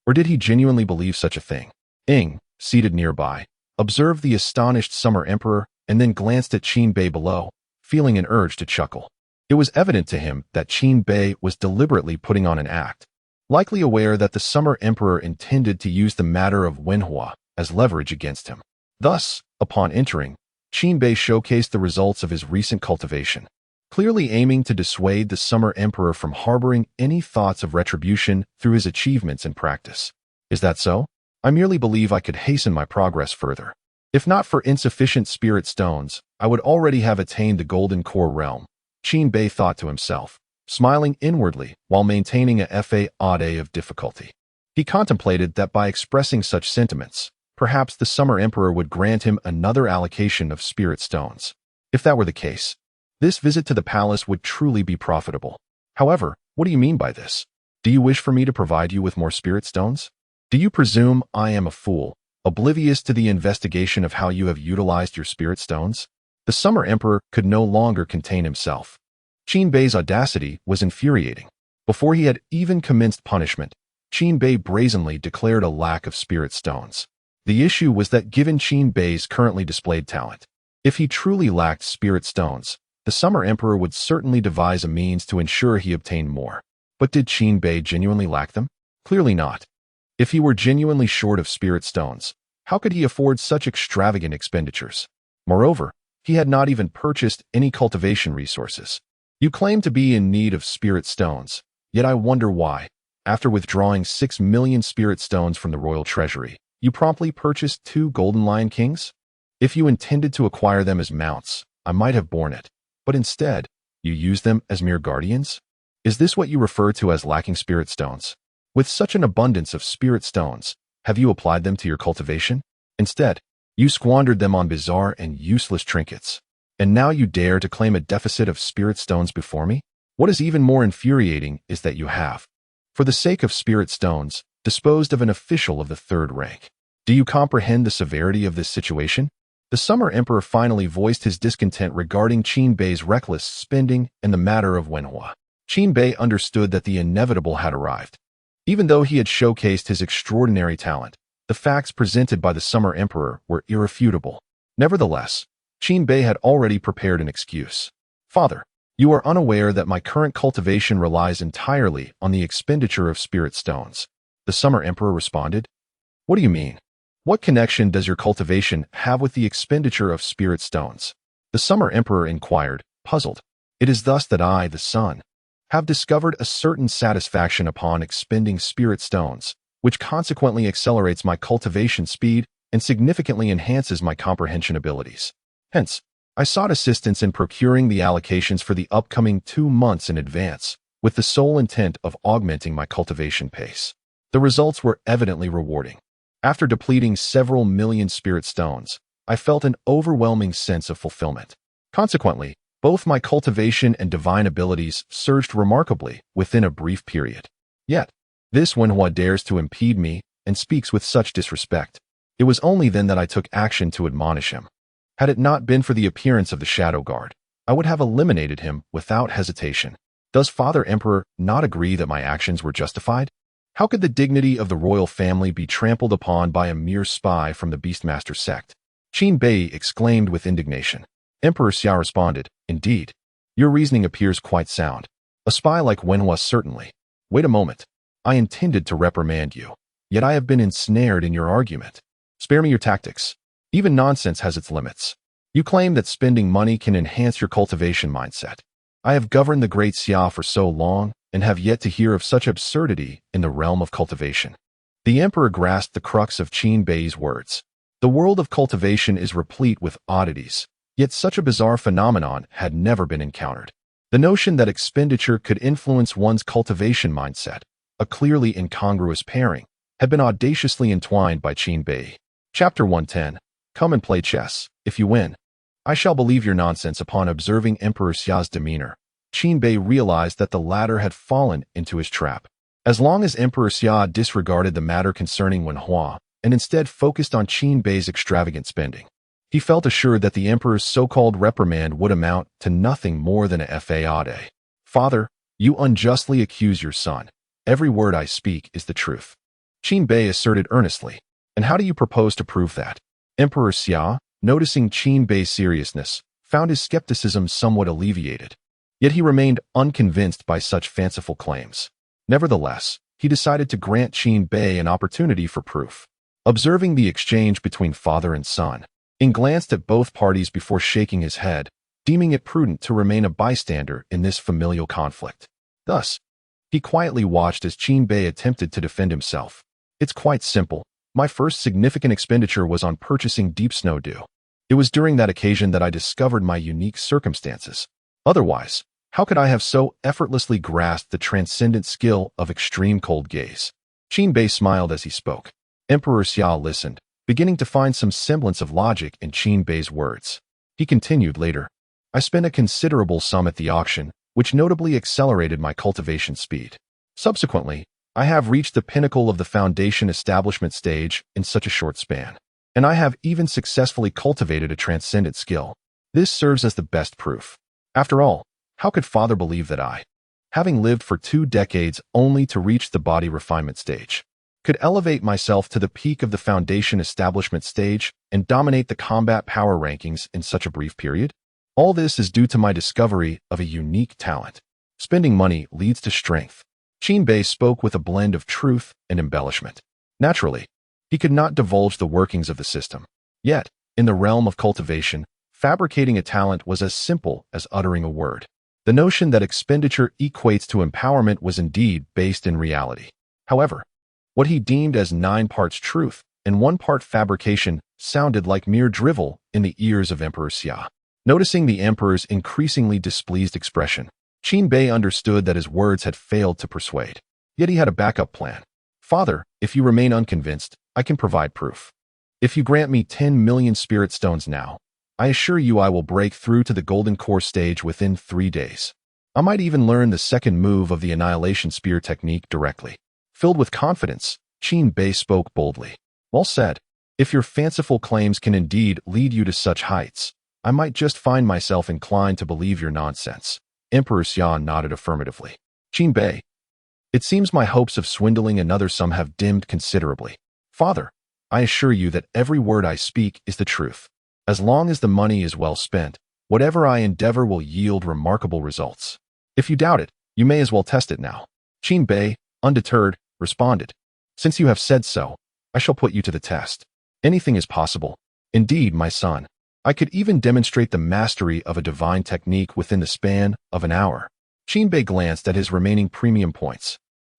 S1: Or did he genuinely believe such a thing? Ing, seated nearby, observed the astonished Summer Emperor and then glanced at Qin Bei below, feeling an urge to chuckle. It was evident to him that Qin Bei was deliberately putting on an act, likely aware that the Summer Emperor intended to use the matter of Wenhua as leverage against him. Thus, upon entering, Qin Bei showcased the results of his recent cultivation, clearly aiming to dissuade the Summer Emperor from harboring any thoughts of retribution through his achievements and practice. Is that so? I merely believe I could hasten my progress further. If not for insufficient spirit stones, I would already have attained the Golden Core realm, Qin Bei thought to himself, smiling inwardly while maintaining a facade of difficulty. He contemplated that by expressing such sentiments, perhaps the Summer Emperor would grant him another allocation of spirit stones. If that were the case, this visit to the palace would truly be profitable. However, what do you mean by this? Do you wish for me to provide you with more spirit stones? Do you presume I am a fool, oblivious to the investigation of how you have utilized your spirit stones? The Summer Emperor could no longer contain himself. Qin Bei's audacity was infuriating. Before he had even commenced punishment, Qin Bei brazenly declared a lack of spirit stones. The issue was that given Qin Bei's currently displayed talent, if he truly lacked spirit stones, the Summer Emperor would certainly devise a means to ensure he obtained more. But did Qin Bei genuinely lack them? Clearly not. If he were genuinely short of spirit stones, how could he afford such extravagant expenditures? Moreover, he had not even purchased any cultivation resources. You claim to be in need of spirit stones, yet I wonder why, after withdrawing 6 million spirit stones from the royal treasury, you promptly purchased 2 golden lion kings? If you intended to acquire them as mounts, I might have borne it, but instead, you used them as mere guardians? Is this what you refer to as lacking spirit stones? With such an abundance of spirit stones, Have you applied them to your cultivation? Instead, you squandered them on bizarre and useless trinkets. And now you dare to claim a deficit of spirit stones before me? What is even more infuriating is that you have, for the sake of spirit stones, disposed of an official of the third rank. Do you comprehend the severity of this situation? The Summer Emperor finally voiced his discontent regarding Qin Bei's reckless spending in the matter of Wenhua. Qin Bei understood that the inevitable had arrived. Even though he had showcased his extraordinary talent, the facts presented by the Summer Emperor were irrefutable. Nevertheless, Qin Bei had already prepared an excuse. Father, you are unaware that my current cultivation relies entirely on the expenditure of spirit stones. The Summer Emperor responded. What do you mean? What connection does your cultivation have with the expenditure of spirit stones? The Summer Emperor inquired, puzzled. It is thus that I, the sun, have discovered a certain satisfaction upon expending spirit stones, which consequently accelerates my cultivation speed and significantly enhances my comprehension abilities. Hence, I sought assistance in procuring the allocations for the upcoming 2 months in advance, with the sole intent of augmenting my cultivation pace. The results were evidently rewarding. After depleting several million spirit stones, I felt an overwhelming sense of fulfillment. Consequently, both my cultivation and divine abilities surged remarkably within a brief period. Yet, this Wenhua dares to impede me and speaks with such disrespect. It was only then that I took action to admonish him. Had it not been for the appearance of the Shadow Guard, I would have eliminated him without hesitation. Does Father Emperor not agree that my actions were justified? How could the dignity of the royal family be trampled upon by a mere spy from the Beastmaster sect? Qin Bei exclaimed with indignation. Emperor Xia responded, Indeed, your reasoning appears quite sound. A spy like Wenhua certainly. Wait a moment. I intended to reprimand you, yet I have been ensnared in your argument. Spare me your tactics. Even nonsense has its limits. You claim that spending money can enhance your cultivation mindset. I have governed the great Xia for so long, and have yet to hear of such absurdity in the realm of cultivation. The emperor grasped the crux of Qin Bei's words. The world of cultivation is replete with oddities, yet such a bizarre phenomenon had never been encountered. The notion that expenditure could influence one's cultivation mindset, a clearly incongruous pairing, had been audaciously entwined by Qin Bei. Chapter 110. Come and play chess. If you win, I shall believe your nonsense. Upon observing Emperor Xia's demeanor, Qin Bei realized that the latter had fallen into his trap. As long as Emperor Xia disregarded the matter concerning Wenhua and instead focused on Qin Bei's extravagant spending, he felt assured that the emperor's so-called reprimand would amount to nothing more than a fade. Father, you unjustly accuse your son. Every word I speak is the truth. Qin Bei asserted earnestly. And how do you propose to prove that? Emperor Xia, noticing Qin Bei's seriousness, found his skepticism somewhat alleviated. Yet he remained unconvinced by such fanciful claims. Nevertheless, he decided to grant Qin Bei an opportunity for proof. Observing the exchange between father and son, he glanced at both parties before shaking his head, deeming it prudent to remain a bystander in this familial conflict. Thus, he quietly watched as Qin Bei attempted to defend himself. It's quite simple. My first significant expenditure was on purchasing deep snow dew. It was during that occasion that I discovered my unique circumstances. Otherwise, how could I have so effortlessly grasped the transcendent skill of extreme cold gaze? Qin Bei smiled as he spoke. Emperor Xia listened, beginning to find some semblance of logic in Qin Bei's words. He continued later. I spent a considerable sum at the auction, which notably accelerated my cultivation speed. Subsequently, I have reached the pinnacle of the foundation establishment stage in such a short span, and I have even successfully cultivated a transcendent skill. This serves as the best proof. After all, how could father believe that I, having lived for 2 decades only to reach the body refinement stage, could elevate myself to the peak of the foundation establishment stage and dominate the combat power rankings in such a brief period? All this is due to my discovery of a unique talent. Spending money leads to strength. Qin Bei spoke with a blend of truth and embellishment. Naturally, he could not divulge the workings of the system. Yet, in the realm of cultivation, fabricating a talent was as simple as uttering a word. The notion that expenditure equates to empowerment was indeed based in reality. However, what he deemed as 9 parts truth and 1 part fabrication sounded like mere drivel in the ears of Emperor Xia. Noticing the emperor's increasingly displeased expression, Qin Bei understood that his words had failed to persuade. Yet he had a backup plan. Father, If you remain unconvinced, I can provide proof. If you grant me 10 million spirit stones now, I assure you I will break through to the golden core stage within 3 days. I might even learn the second move of the annihilation spear technique directly. Filled with confidence, Qin Bei spoke boldly. Well said. If your fanciful claims can indeed lead you to such heights, I might just find myself inclined to believe your nonsense. Emperor Xia nodded affirmatively. Qin Bei, it seems my hopes of swindling another sum have dimmed considerably. Father, I assure you that every word I speak is the truth. As long as the money is well spent, whatever I endeavor will yield remarkable results. If you doubt it, you may as well test it now. Qin Bei, undeterred, responded. Since you have said so, I shall put you to the test. Anything is possible. Indeed, my son. I could even demonstrate the mastery of a divine technique within the span of an hour. Qin Bei glanced at his remaining premium points.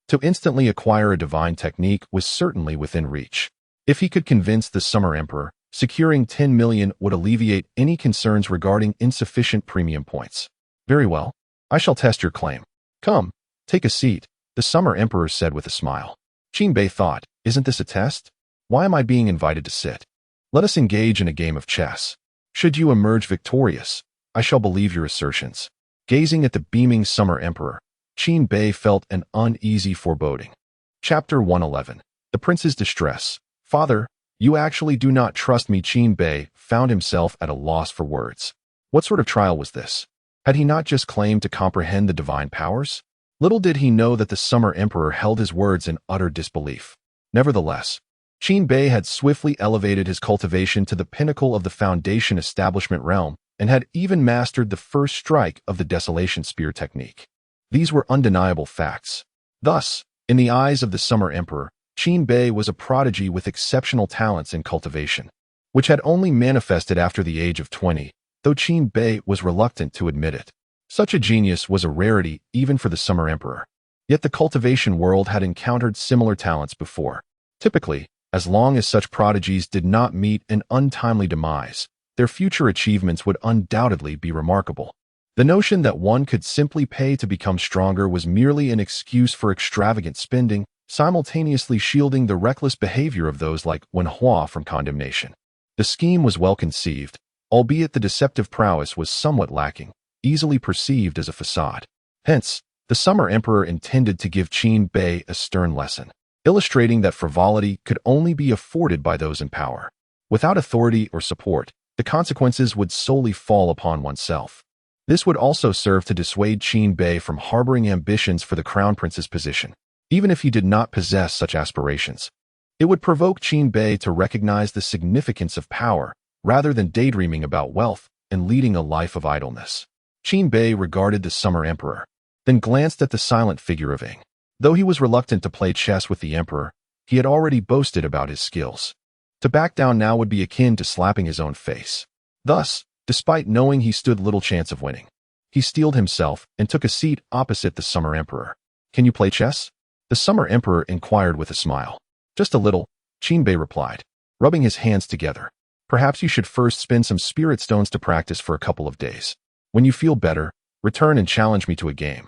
S1: To instantly acquire a divine technique was certainly within reach. If he could convince the Summer Emperor, securing 10 million would alleviate any concerns regarding insufficient premium points. Very well. I shall test your claim. Come, take a seat, the Summer Emperor said with a smile. Qin Bei thought, isn't this a test? Why am I being invited to sit? Let us engage in a game of chess. Should you emerge victorious, I shall believe your assertions. Gazing at the beaming Summer Emperor, Qin Bei felt an uneasy foreboding. Chapter 111. The Prince's Distress. Father, you actually do not trust me. Qin Bei found himself at a loss for words. What sort of trial was this? Had he not just claimed to comprehend the divine powers? Little did he know that the Summer Emperor held his words in utter disbelief. Nevertheless, Qin Bei had swiftly elevated his cultivation to the pinnacle of the Foundation Establishment realm and had even mastered the first strike of the Desolation Spear technique. These were undeniable facts. Thus, in the eyes of the Summer Emperor, Qin Bei was a prodigy with exceptional talents in cultivation, which had only manifested after the age of 20, though Qin Bei was reluctant to admit it. Such a genius was a rarity even for the Summer Emperor. Yet the cultivation world had encountered similar talents before. Typically, as long as such prodigies did not meet an untimely demise, their future achievements would undoubtedly be remarkable. The notion that one could simply pay to become stronger was merely an excuse for extravagant spending, simultaneously shielding the reckless behavior of those like Wen Hua from condemnation. The scheme was well conceived, albeit the deceptive prowess was somewhat lacking, easily perceived as a facade. Hence, the Summer Emperor intended to give Qin Bei a stern lesson, illustrating that frivolity could only be afforded by those in power. Without authority or support, the consequences would solely fall upon oneself. This would also serve to dissuade Qin Bei from harboring ambitions for the crown prince's position, even if he did not possess such aspirations. It would provoke Qin Bei to recognize the significance of power, rather than daydreaming about wealth and leading a life of idleness. Qin Bei regarded the Summer Emperor, then glanced at the silent figure of Ing. Though he was reluctant to play chess with the Emperor, he had already boasted about his skills. To back down now would be akin to slapping his own face. Thus, despite knowing he stood little chance of winning, he steeled himself and took a seat opposite the Summer Emperor. Can you play chess? The Summer Emperor inquired with a smile. Just a little, Qin Bei replied, rubbing his hands together. Perhaps you should first spend some spirit stones to practice for a couple of days. When you feel better, return and challenge me to a game.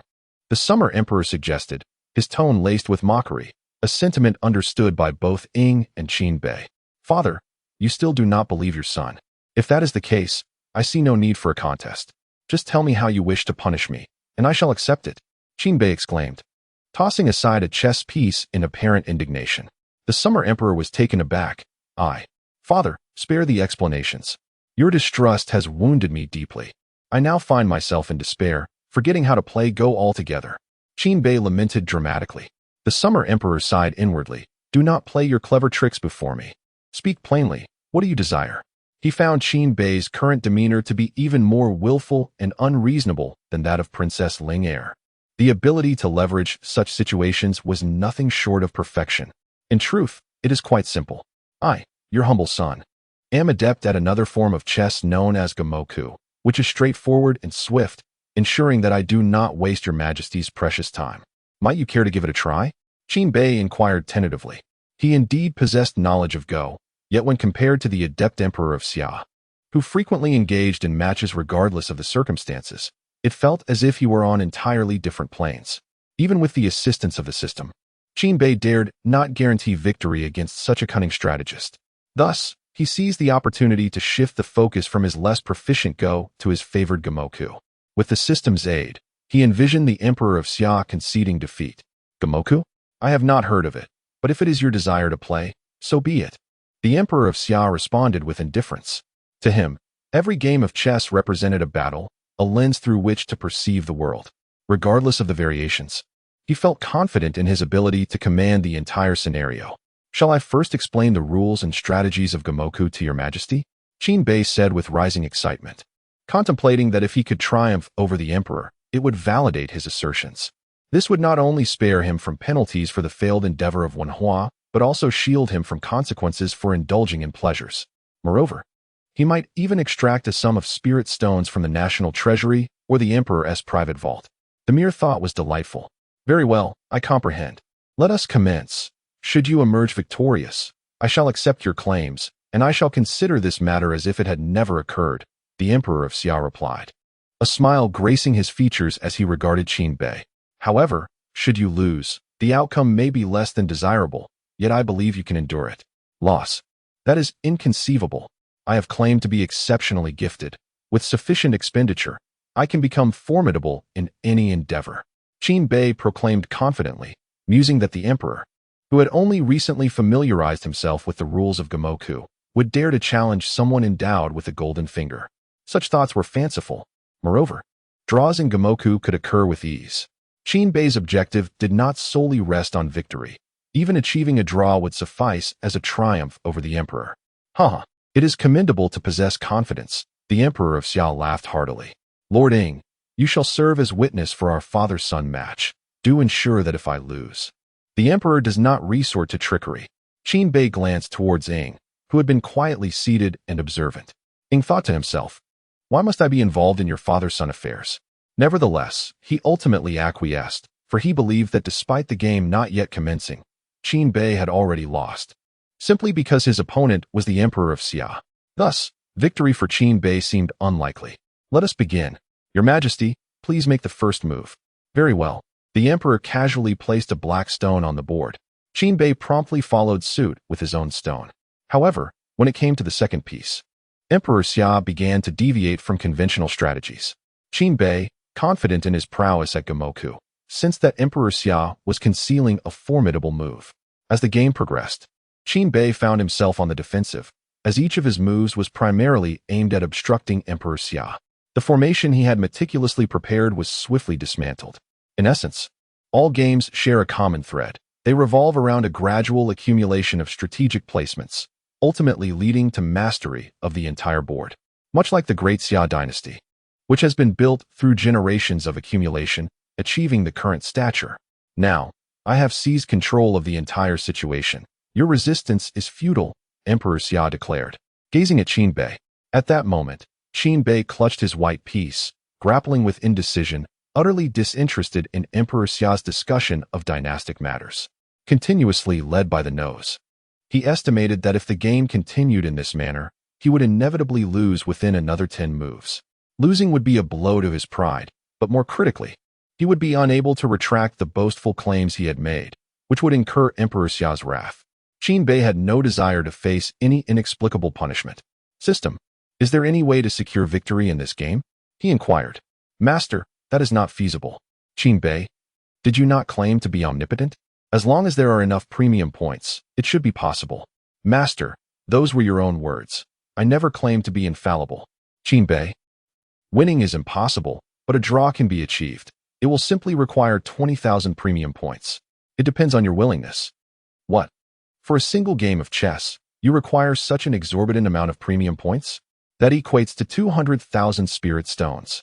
S1: The Summer Emperor suggested, his tone laced with mockery, a sentiment understood by both Ing and Qin Bei. Father, you still do not believe your son. If that is the case, I see no need for a contest. Just tell me how you wish to punish me, and I shall accept it, Qin Bei exclaimed, tossing aside a chess piece in apparent indignation. The Summer Emperor was taken aback. Father, spare the explanations. Your distrust has wounded me deeply. I now find myself in despair, forgetting how to play Go altogether. Qin Bei lamented dramatically. The Summer Emperor sighed inwardly. Do not play your clever tricks before me. Speak plainly. What do you desire? He found Qin Bei's current demeanor to be even more willful and unreasonable than that of Princess Langya. The ability to leverage such situations was nothing short of perfection. In truth, it is quite simple. I, your humble son, am adept at another form of chess known as Gamoku, which is straightforward and swift, ensuring that I do not waste your majesty's precious time. Might you care to give it a try? Qin Bei inquired tentatively. He indeed possessed knowledge of Go, yet when compared to the adept emperor of Xia, who frequently engaged in matches regardless of the circumstances, it felt as if he were on entirely different planes. Even with the assistance of the system, Bei dared not guarantee victory against such a cunning strategist. Thus, he seized the opportunity to shift the focus from his less proficient Go to his favored Gomoku. With the system's aid, he envisioned the Emperor of Xia conceding defeat. Gomoku? I have not heard of it, but if it is your desire to play, so be it. The Emperor of Xia responded with indifference. To him, every game of chess represented a battle, a lens through which to perceive the world. Regardless of the variations, he felt confident in his ability to command the entire scenario. Shall I first explain the rules and strategies of Gomoku to your majesty? Bei said with rising excitement, contemplating that if he could triumph over the emperor, it would validate his assertions. This would not only spare him from penalties for the failed endeavor of Wenhua, but also shield him from consequences for indulging in pleasures. Moreover, he might even extract a sum of spirit stones from the national treasury or the emperor's private vault. The mere thought was delightful. Very well, I comprehend. Let us commence. Should you emerge victorious, I shall accept your claims, and I shall consider this matter as if it had never occurred, the Emperor of Xia replied, a smile gracing his features as he regarded Bei. However, should you lose, the outcome may be less than desirable, yet I believe you can endure it. Loss. That is inconceivable. I have claimed to be exceptionally gifted. With sufficient expenditure, I can become formidable in any endeavor. Bei proclaimed confidently, musing that the emperor, who had only recently familiarized himself with the rules of Gomoku, would dare to challenge someone endowed with a golden finger. Such thoughts were fanciful. Moreover, draws in Gomoku could occur with ease. Bei's objective did not solely rest on victory. Even achieving a draw would suffice as a triumph over the emperor. It is commendable to possess confidence, the Emperor of Xia laughed heartily. Lord Ing, you shall serve as witness for our father-son match. Do ensure that if I lose. The emperor does not resort to trickery. Bei glanced towards Ing, who had been quietly seated and observant. Ing thought to himself, why must I be involved in your father-son affairs? Nevertheless, he ultimately acquiesced, for he believed that despite the game not yet commencing, Bei had already lost, simply because his opponent was the Emperor of Xia. Thus, victory for Bei seemed unlikely. Let us begin. Your Majesty, please make the first move. Very well. The Emperor casually placed a black stone on the board. Bei promptly followed suit with his own stone. However, when it came to the second piece, Emperor Xia began to deviate from conventional strategies. Bei, confident in his prowess at Gomoku, sensed that Emperor Xia was concealing a formidable move. As the game progressed, Bei found himself on the defensive, as each of his moves was primarily aimed at obstructing Emperor Xia. The formation he had meticulously prepared was swiftly dismantled. In essence, all games share a common thread. They revolve around a gradual accumulation of strategic placements, ultimately leading to mastery of the entire board. Much like the Great Xia dynasty, which has been built through generations of accumulation, achieving the current stature. Now, I have seized control of the entire situation. Your resistance is futile, Emperor Xia declared, gazing at Bei. At that moment, Bei clutched his white piece, grappling with indecision, utterly disinterested in Emperor Xia's discussion of dynastic matters. Continuously led by the nose, he estimated that if the game continued in this manner, he would inevitably lose within another 10 moves. Losing would be a blow to his pride, but more critically, he would be unable to retract the boastful claims he had made, which would incur Emperor Xia's wrath. Bei had no desire to face any inexplicable punishment. System, is there any way to secure victory in this game? He inquired. Master, that is not feasible. Bei, did you not claim to be omnipotent? As long as there are enough premium points, it should be possible. Master, those were your own words. I never claimed to be infallible. Bei, winning is impossible, but a draw can be achieved. It will simply require 20,000 premium points. It depends on your willingness. What? For a single game of chess, you require such an exorbitant amount of premium points? That equates to 200,000 spirit stones.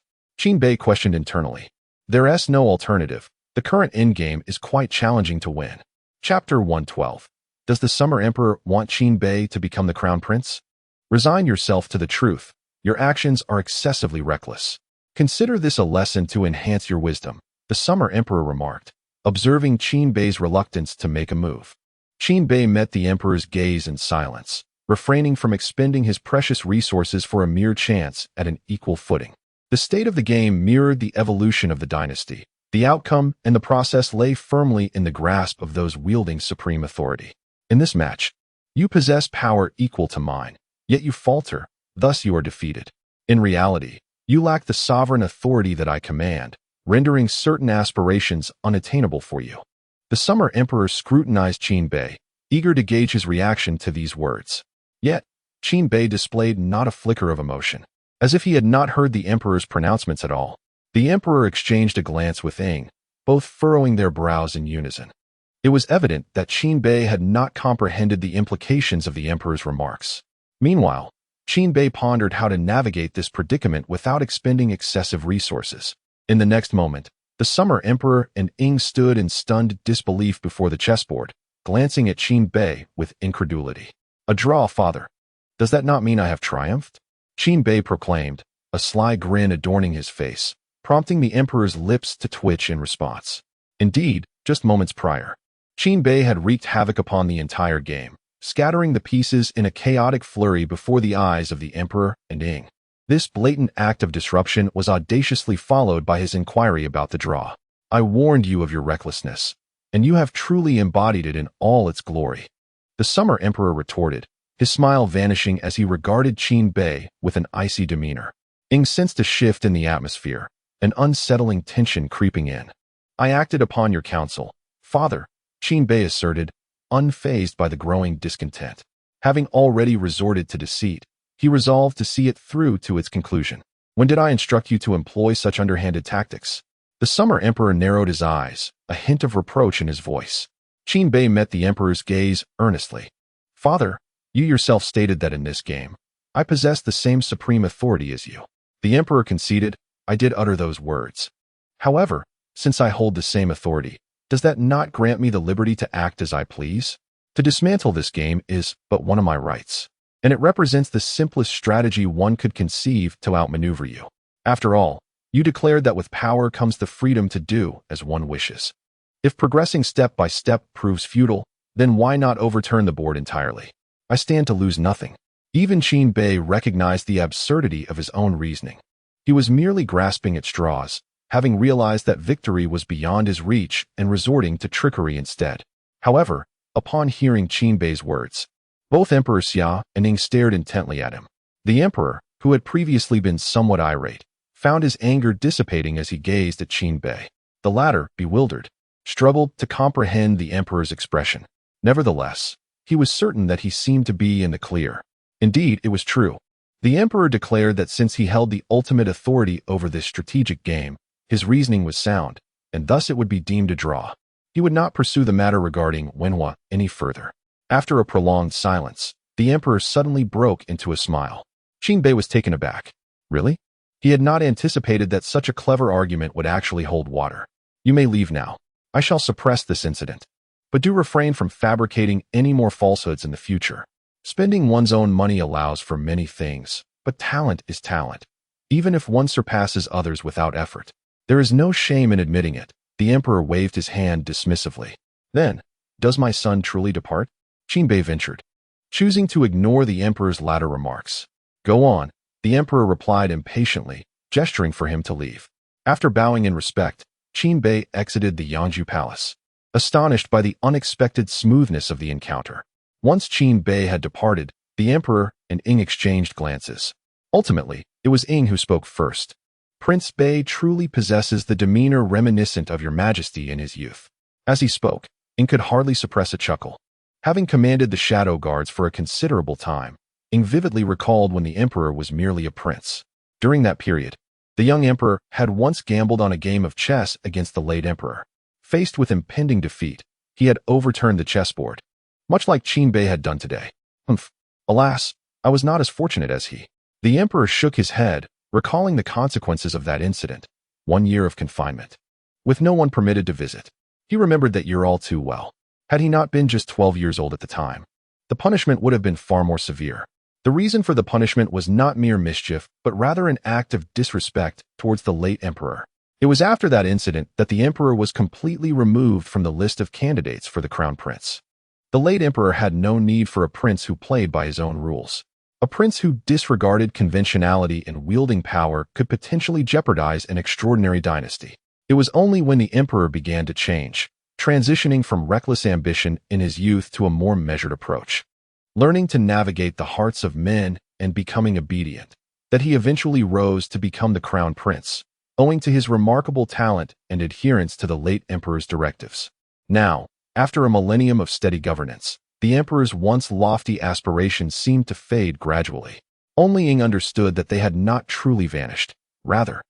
S1: Bei questioned internally. There's no alternative. The current endgame is quite challenging to win. Chapter 112. Does the Summer Emperor want Bei to become the Crown Prince? Resign yourself to the truth. Your actions are excessively reckless. Consider this a lesson to enhance your wisdom, the Summer Emperor remarked, observing Bei's reluctance to make a move. Bei met the Emperor's gaze in silence, refraining from expending his precious resources for a mere chance at an equal footing. The state of the game mirrored the evolution of the dynasty. The outcome and the process lay firmly in the grasp of those wielding supreme authority. In this match, you possess power equal to mine, yet you falter, thus you are defeated. In reality, you lack the sovereign authority that I command, rendering certain aspirations unattainable for you. The Summer Emperor scrutinized Qin Bei, eager to gauge his reaction to these words. Yet, Qin Bei displayed not a flicker of emotion, as if he had not heard the Emperor's pronouncements at all. The Emperor exchanged a glance with Ing, both furrowing their brows in unison. It was evident that Qin Bei had not comprehended the implications of the Emperor's remarks. Meanwhile, Qin Bei pondered how to navigate this predicament without expending excessive resources. In the next moment, the Summer Emperor and Ing stood in stunned disbelief before the chessboard, glancing at Qin Bei with incredulity. A draw, father. Does that not mean I have triumphed? Qin Bei proclaimed, a sly grin adorning his face, prompting the Emperor's lips to twitch in response. Indeed, just moments prior, Qin Bei had wreaked havoc upon the entire game, scattering the pieces in a chaotic flurry before the eyes of the Emperor and Ing. This blatant act of disruption was audaciously followed by his inquiry about the draw. I warned you of your recklessness, and you have truly embodied it in all its glory. The Summer Emperor retorted, his smile vanishing as he regarded Qin Bei with an icy demeanor. Ing sensed a shift in the atmosphere, an unsettling tension creeping in. I acted upon your counsel, father, Qin Bei asserted, unfazed by the growing discontent. Having already resorted to deceit, he resolved to see it through to its conclusion. When did I instruct you to employ such underhanded tactics? The Summer Emperor narrowed his eyes, a hint of reproach in his voice. Qin Bei met the Emperor's gaze earnestly. Father, you yourself stated that in this game, I possess the same supreme authority as you. The Emperor conceded, I did utter those words. However, since I hold the same authority, does that not grant me the liberty to act as I please? To dismantle this game is but one of my rights, and it represents the simplest strategy one could conceive to outmaneuver you. After all, you declared that with power comes the freedom to do as one wishes. If progressing step by step proves futile, then why not overturn the board entirely? I stand to lose nothing. Even Qin Bei recognized the absurdity of his own reasoning. He was merely grasping at straws, having realized that victory was beyond his reach and resorting to trickery instead. However, upon hearing Qin Bei's words, both Emperor Xia and Ing stared intently at him. The Emperor, who had previously been somewhat irate, found his anger dissipating as he gazed at Qin Bei. The latter, bewildered, struggled to comprehend the Emperor's expression. Nevertheless, he was certain that he seemed to be in the clear. Indeed, it was true. The Emperor declared that since he held the ultimate authority over this strategic game, his reasoning was sound, and thus it would be deemed a draw. He would not pursue the matter regarding Wenhua any further. After a prolonged silence, the Emperor suddenly broke into a smile. Qin Bei was taken aback. Really? He had not anticipated that such a clever argument would actually hold water. You may leave now. I shall suppress this incident. But do refrain from fabricating any more falsehoods in the future. Spending one's own money allows for many things, but talent is talent, even if one surpasses others without effort. There is no shame in admitting it. The Emperor waved his hand dismissively. Then, does my son truly depart? Qin Bei ventured, choosing to ignore the Emperor's latter remarks. Go on, the Emperor replied impatiently, gesturing for him to leave. After bowing in respect, Qin Bei exited the Yangju Palace, astonished by the unexpected smoothness of the encounter. Once Qin Bei had departed, the Emperor and Ing exchanged glances. Ultimately, it was Ing who spoke first. Prince Bei truly possesses the demeanor reminiscent of your majesty in his youth. As he spoke, Ing could hardly suppress a chuckle. Having commanded the Shadow Guards for a considerable time, Ing vividly recalled when the Emperor was merely a prince. During that period, the young Emperor had once gambled on a game of chess against the late Emperor. Faced with impending defeat, he had overturned the chessboard, much like Qin Bei had done today. Alas, I was not as fortunate as he. The Emperor shook his head, recalling the consequences of that incident. 1 year of confinement, with no one permitted to visit. He remembered that year all too well. Had he not been just 12 years old at the time, the punishment would have been far more severe. The reason for the punishment was not mere mischief, but rather an act of disrespect towards the late Emperor. It was after that incident that the Emperor was completely removed from the list of candidates for the crown prince. The late Emperor had no need for a prince who played by his own rules. A prince who disregarded conventionality and wielding power could potentially jeopardize an extraordinary dynasty. It was only when the emperor began to change, transitioning from reckless ambition in his youth to a more measured approach, learning to navigate the hearts of men and becoming obedient, that he eventually rose to become the crown prince, owing to his remarkable talent and adherence to the late emperor's directives. Now, after a millennium of steady governance, the emperor's once lofty aspirations seemed to fade gradually. Only Ying understood that they had not truly vanished. Rather,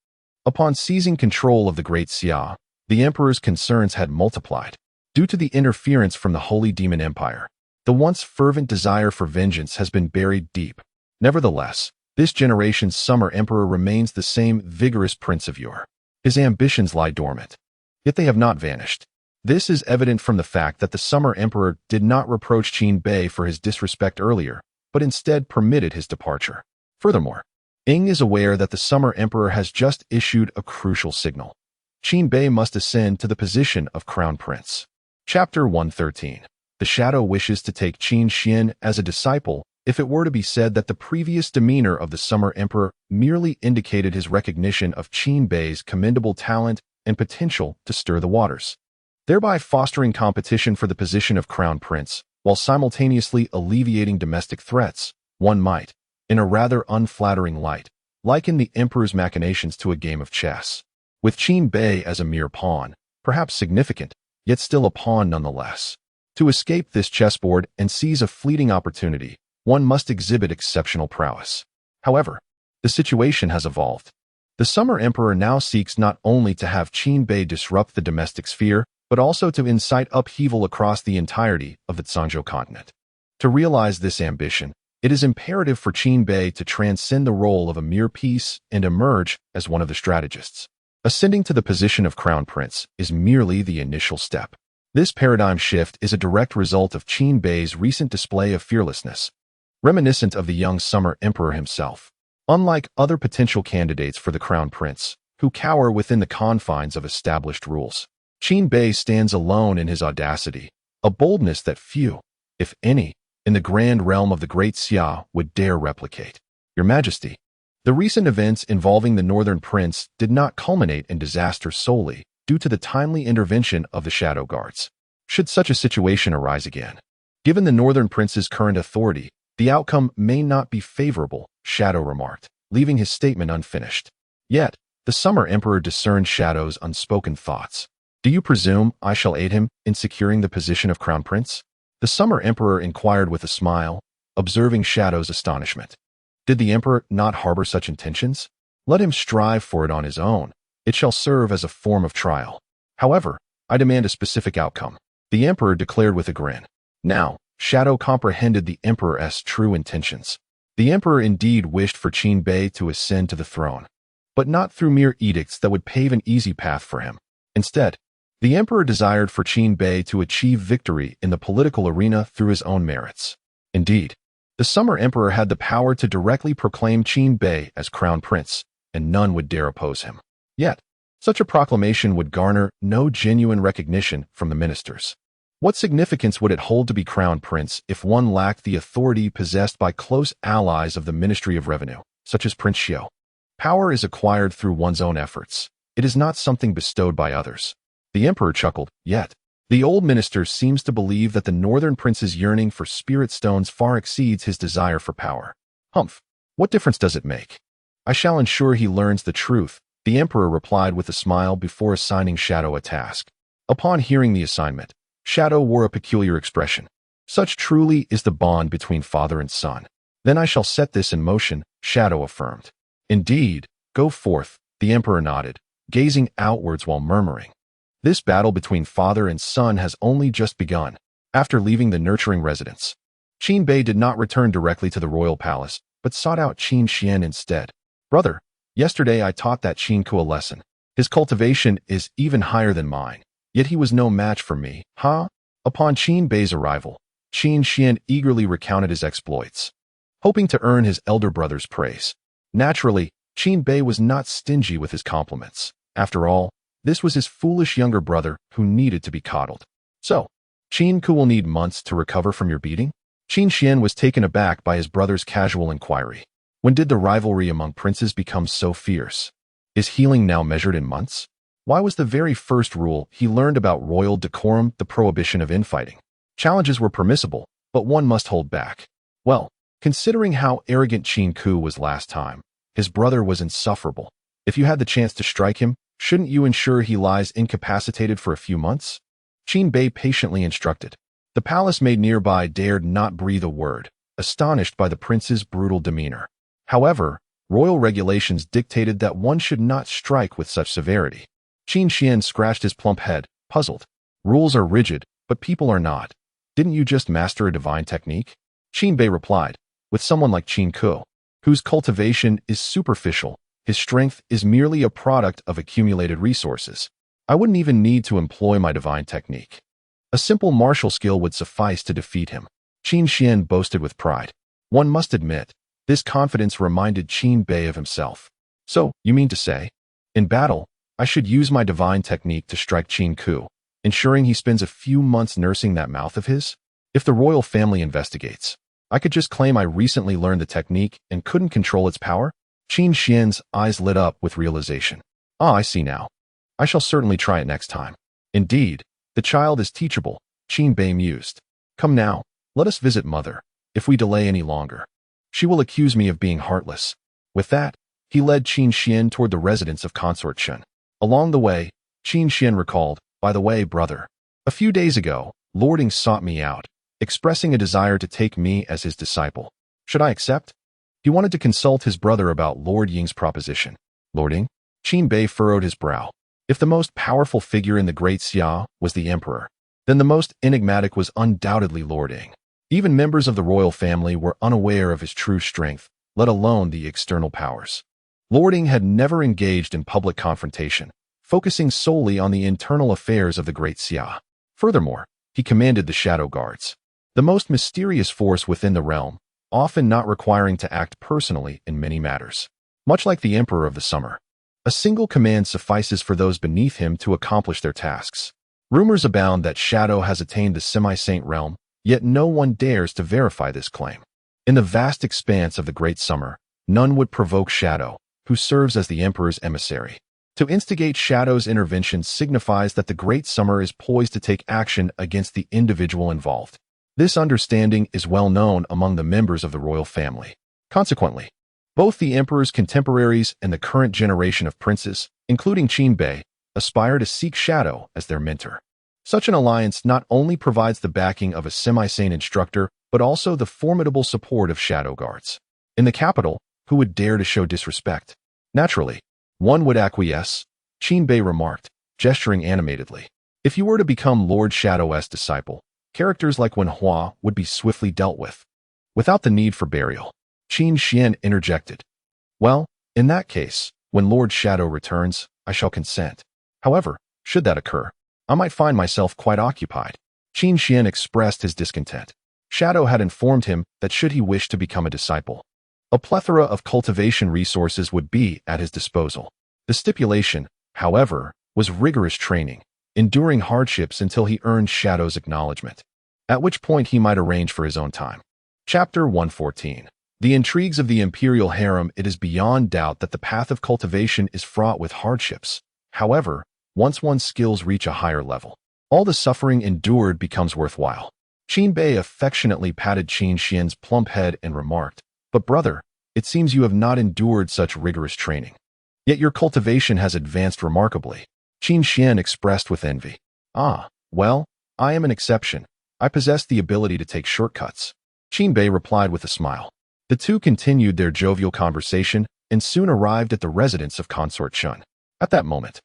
S1: upon seizing control of the Great Xia, the emperor's concerns had multiplied. Due to the interference from the Holy Demon Empire, the once fervent desire for vengeance has been buried deep. Nevertheless, this generation's summer emperor remains the same vigorous prince of yore. His ambitions lie dormant, yet they have not vanished. This is evident from the fact that the summer emperor did not reproach Qin Bei for his disrespect earlier, but instead permitted his departure. Furthermore, Ying is aware that the summer emperor has just issued a crucial signal. Qin Bei must ascend to the position of crown prince. Chapter 113. The shadow wishes to take Qin Xian as a disciple. If it were to be said that the previous demeanor of the summer emperor merely indicated his recognition of Qin Bei's commendable talent and potential to stir the waters, thereby fostering competition for the position of crown prince, while simultaneously alleviating domestic threats, one might, in a rather unflattering light, liken the emperor's machinations to a game of chess, with Qin Bei as a mere pawn, perhaps significant, yet still a pawn nonetheless. To escape this chessboard and seize a fleeting opportunity, one must exhibit exceptional prowess. However, the situation has evolved. The summer emperor now seeks not only to have Qin Bei disrupt the domestic sphere, but also to incite upheaval across the entirety of the Zhangzhou continent. To realize this ambition, it is imperative for Qin Bei to transcend the role of a mere piece and emerge as one of the strategists. Ascending to the position of crown prince is merely the initial step. This paradigm shift is a direct result of Qin Bei's recent display of fearlessness, reminiscent of the young summer emperor himself. Unlike other potential candidates for the crown prince, who cower within the confines of established rules, Qin Bei stands alone in his audacity, a boldness that few, if any, in the grand realm of the Great Xia would dare replicate. Your Majesty, the recent events involving the Northern Prince did not culminate in disaster solely due to the timely intervention of the Shadow Guards. Should such a situation arise again, given the Northern Prince's current authority, the outcome may not be favorable, Shadow remarked, leaving his statement unfinished. Yet, the summer emperor discerned Shadow's unspoken thoughts. Do you presume I shall aid him in securing the position of crown prince? The summer emperor inquired with a smile, observing Shadow's astonishment. Did the emperor not harbor such intentions? Let him strive for it on his own. It shall serve as a form of trial. However, I demand a specific outcome, the emperor declared with a grin. Now, Shadow comprehended the emperor's true intentions. The emperor indeed wished for Qin Bei to ascend to the throne, but not through mere edicts that would pave an easy path for him. Instead, the emperor desired for Qin Bei to achieve victory in the political arena through his own merits. Indeed, the summer emperor had the power to directly proclaim Qin Bei as crown prince, and none would dare oppose him. Yet, such a proclamation would garner no genuine recognition from the ministers. What significance would it hold to be crown prince if one lacked the authority possessed by close allies of the Ministry of Revenue, such as Prince Xiao? Power is acquired through one's own efforts. It is not something bestowed by others. The emperor chuckled, yet the old minister seems to believe that the northern prince's yearning for spirit stones far exceeds his desire for power. Humph, what difference does it make? I shall ensure he learns the truth, the emperor replied with a smile before assigning Shadow a task. Upon hearing the assignment, Shadow wore a peculiar expression. Such truly is the bond between father and son. Then I shall set this in motion, Shadow affirmed. Indeed, go forth, the emperor nodded, gazing outwards while murmuring. This battle between father and son has only just begun. After leaving the nurturing residence, Qin Bei did not return directly to the royal palace, but sought out Qin Xian instead. Brother, yesterday I taught that Qin Ku a lesson. His cultivation is even higher than mine. Yet he was no match for me, huh? Upon Qin Bei's arrival, Qin Xian eagerly recounted his exploits, hoping to earn his elder brother's praise. Naturally, Qin Bei was not stingy with his compliments. After all, this was his foolish younger brother who needed to be coddled. So, Qin Ku will need months to recover from your beating? Qin Xian was taken aback by his brother's casual inquiry. When did the rivalry among princes become so fierce? Is healing now measured in months? Why was the very first rule he learned about royal decorum the prohibition of infighting? Challenges were permissible, but one must hold back. Well, considering how arrogant Qin Ku was last time, his brother was insufferable. If you had the chance to strike him, shouldn't you ensure he lies incapacitated for a few months? Qin Bei patiently instructed. The palace maid nearby dared not breathe a word, astonished by the prince's brutal demeanor. However, royal regulations dictated that one should not strike with such severity. Qin Xian scratched his plump head, puzzled. Rules are rigid, but people are not. Didn't you just master a divine technique? Qin Bei replied, with someone like Qin Ku, whose cultivation is superficial, his strength is merely a product of accumulated resources. I wouldn't even need to employ my divine technique. A simple martial skill would suffice to defeat him. Qin Xian boasted with pride. One must admit, this confidence reminded Qin Bei of himself. So, you mean to say, in battle, I should use my divine technique to strike Qin Ku, ensuring he spends a few months nursing that mouth of his? If the royal family investigates, I could just claim I recently learned the technique and couldn't control its power? Qin Xian's eyes lit up with realization. Ah, I see now. I shall certainly try it next time. Indeed, the child is teachable, Qin Bei mused. Come now, let us visit mother. If we delay any longer, she will accuse me of being heartless. With that, he led Qin Xian toward the residence of Consort Chen. Along the way, Qin Xian recalled, by the way, brother, a few days ago, Lording sought me out, expressing a desire to take me as his disciple. Should I accept? He wanted to consult his brother about Lord Ying's proposition. Lording? Qin Bei furrowed his brow. If the most powerful figure in the Great Xia was the emperor, then the most enigmatic was undoubtedly Lord Ying. Even members of the royal family were unaware of his true strength, let alone the external powers. Lord Ying had never engaged in public confrontation, focusing solely on the internal affairs of the Great Xia. Furthermore, he commanded the Shadow Guards, the most mysterious force within the realm, often not requiring to act personally in many matters. Much like the Emperor of the Summer, a single command suffices for those beneath him to accomplish their tasks. Rumors abound that Shadow has attained the semi-saint realm, yet no one dares to verify this claim. In the vast expanse of the Great Summer, none would provoke Shadow, who serves as the Emperor's emissary. To instigate Shadow's intervention signifies that the Great Summer is poised to take action against the individual involved. This understanding is well known among the members of the royal family. Consequently, both the Emperor's contemporaries and the current generation of princes, including Qin Bei, aspire to seek Shadow as their mentor. Such an alliance not only provides the backing of a semi-sane instructor, but also the formidable support of Shadow Guards. In the capital, who would dare to show disrespect? Naturally, one would acquiesce, Qin Bei remarked, gesturing animatedly. If you were to become Lord Shadow's disciple, characters like Wen Hua would be swiftly dealt with, without the need for burial. Qin Xian interjected. Well, in that case, when Lord Shadow returns, I shall consent. However, should that occur, I might find myself quite occupied. Qin Xian expressed his discontent. Shadow had informed him that should he wish to become a disciple, a plethora of cultivation resources would be at his disposal. The stipulation, however, was rigorous training, enduring hardships until he earned Shadow's acknowledgement, at which point he might arrange for his own time. Chapter 114. The intrigues of the imperial harem. It is beyond doubt that the path of cultivation is fraught with hardships. However, once one's skills reach a higher level, all the suffering endured becomes worthwhile. Qin Bei affectionately patted Qin Xian's plump head and remarked, But brother, it seems you have not endured such rigorous training. Yet your cultivation has advanced remarkably. Qin Xian expressed with envy. Ah, well, I am an exception. I possess the ability to take shortcuts. Qin Bei replied with a smile. The two continued their jovial conversation and soon arrived at the residence of Consort Chen. At that moment,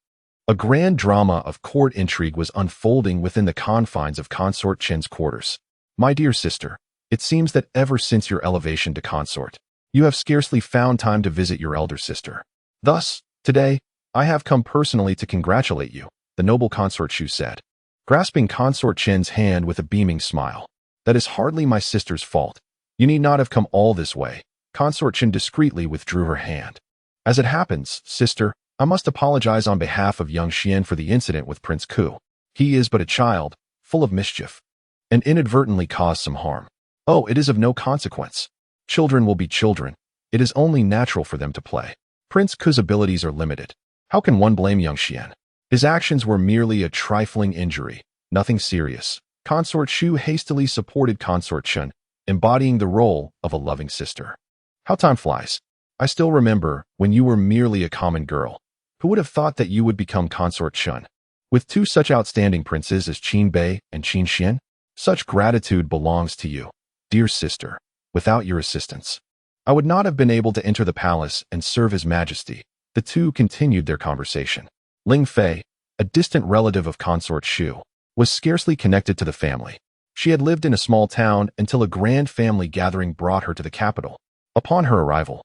S1: a grand drama of court intrigue was unfolding within the confines of Consort Chen's quarters. My dear sister, it seems that ever since your elevation to consort, you have scarcely found time to visit your elder sister. Thus, today, I have come personally to congratulate you, the noble Consort Shu said, grasping Consort Chen's hand with a beaming smile. That is hardly my sister's fault. You need not have come all this way. Consort Chen discreetly withdrew her hand. As it happens, sister, I must apologize on behalf of young Xian for the incident with Prince Ku. He is but a child, full of mischief, and inadvertently caused some harm. Oh, it is of no consequence. Children will be children. It is only natural for them to play. Prince Ku's abilities are limited. How can one blame young Xian? His actions were merely a trifling injury, nothing serious. Consort Shu hastily supported Consort Chen, embodying the role of a loving sister. How time flies. I still remember when you were merely a common girl. Who would have thought that you would become Consort Chen? With two such outstanding princes as Qin Bei and Qin Xian, such gratitude belongs to you, dear sister. Without your assistance, I would not have been able to enter the palace and serve His Majesty. The two continued their conversation. Ling Fei, a distant relative of Consort Shu, was scarcely connected to the family. She had lived in a small town until a grand family gathering brought her to the capital. Upon her arrival,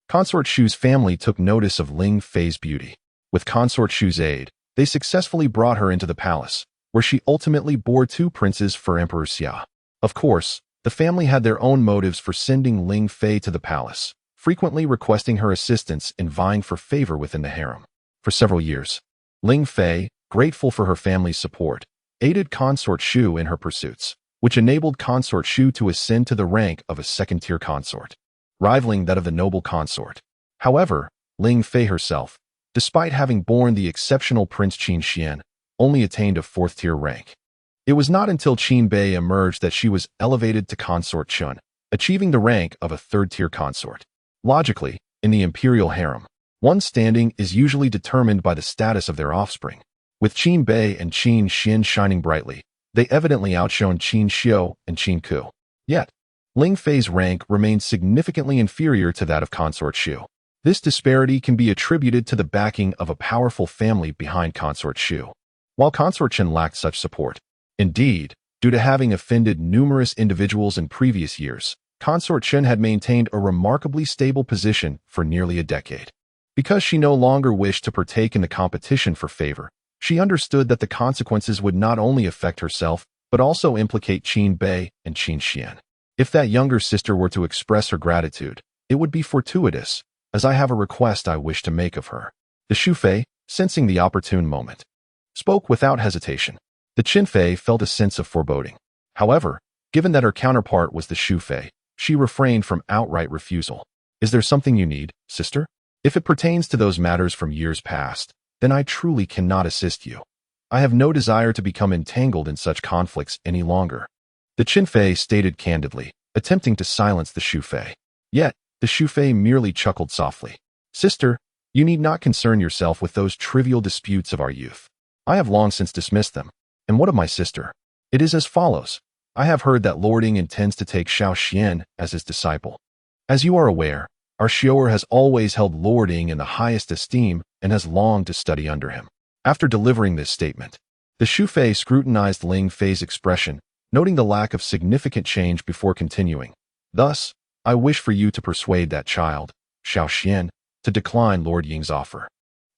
S1: Consort Shu's family took notice of Ling Fei's beauty. With Consort Shu's aid, they successfully brought her into the palace, where she ultimately bore two princes for Emperor Xia. Of course, the family had their own motives for sending Ling Fei to the palace, frequently requesting her assistance in vying for favor within the harem. For several years, Ling Fei, grateful for her family's support, aided Consort Shu in her pursuits, which enabled Consort Shu to ascend to the rank of a second-tier consort, rivaling that of the noble consort. However, Ling Fei herself, despite having borne the exceptional Prince Qin Xian, only attained a fourth-tier rank. It was not until Qin Bei emerged that she was elevated to Consort Chen, achieving the rank of a third-tier consort. Logically, in the imperial harem, one's standing is usually determined by the status of their offspring. With Qin Bei and Qin Xian shining brightly, they evidently outshone Qin Xiu and Qin Ku. Yet, Ling Fei's rank remained significantly inferior to that of Consort Shu. This disparity can be attributed to the backing of a powerful family behind Consort Shu, while Consort Chen lacked such support. Indeed, due to having offended numerous individuals in previous years, Consort Chen had maintained a remarkably stable position for nearly a decade. Because she no longer wished to partake in the competition for favor, she understood that the consequences would not only affect herself, but also implicate Qin Bei and Qin Xian. If that younger sister were to express her gratitude, it would be fortuitous, as I have a request I wish to make of her. The Shu Fei, sensing the opportune moment, spoke without hesitation. The Qin Fei felt a sense of foreboding. However, given that her counterpart was the Shu Fei, she refrained from outright refusal. Is there something you need, sister? If it pertains to those matters from years past, then I truly cannot assist you. I have no desire to become entangled in such conflicts any longer. The Qin Fei stated candidly, attempting to silence the Shu Fei. Yet, the Shu Fei merely chuckled softly. Sister, you need not concern yourself with those trivial disputes of our youth. I have long since dismissed them. And what of my sister? It is as follows. I have heard that Lord Ying intends to take Xiao Xian as his disciple. As you are aware, our Xiu'er has always held Lord Ying in the highest esteem and has longed to study under him. After delivering this statement, the Shu Fei scrutinized Ling Fei's expression, noting the lack of significant change before continuing. Thus, I wish for you to persuade that child, Xiao Xian, to decline Lord Ying's offer.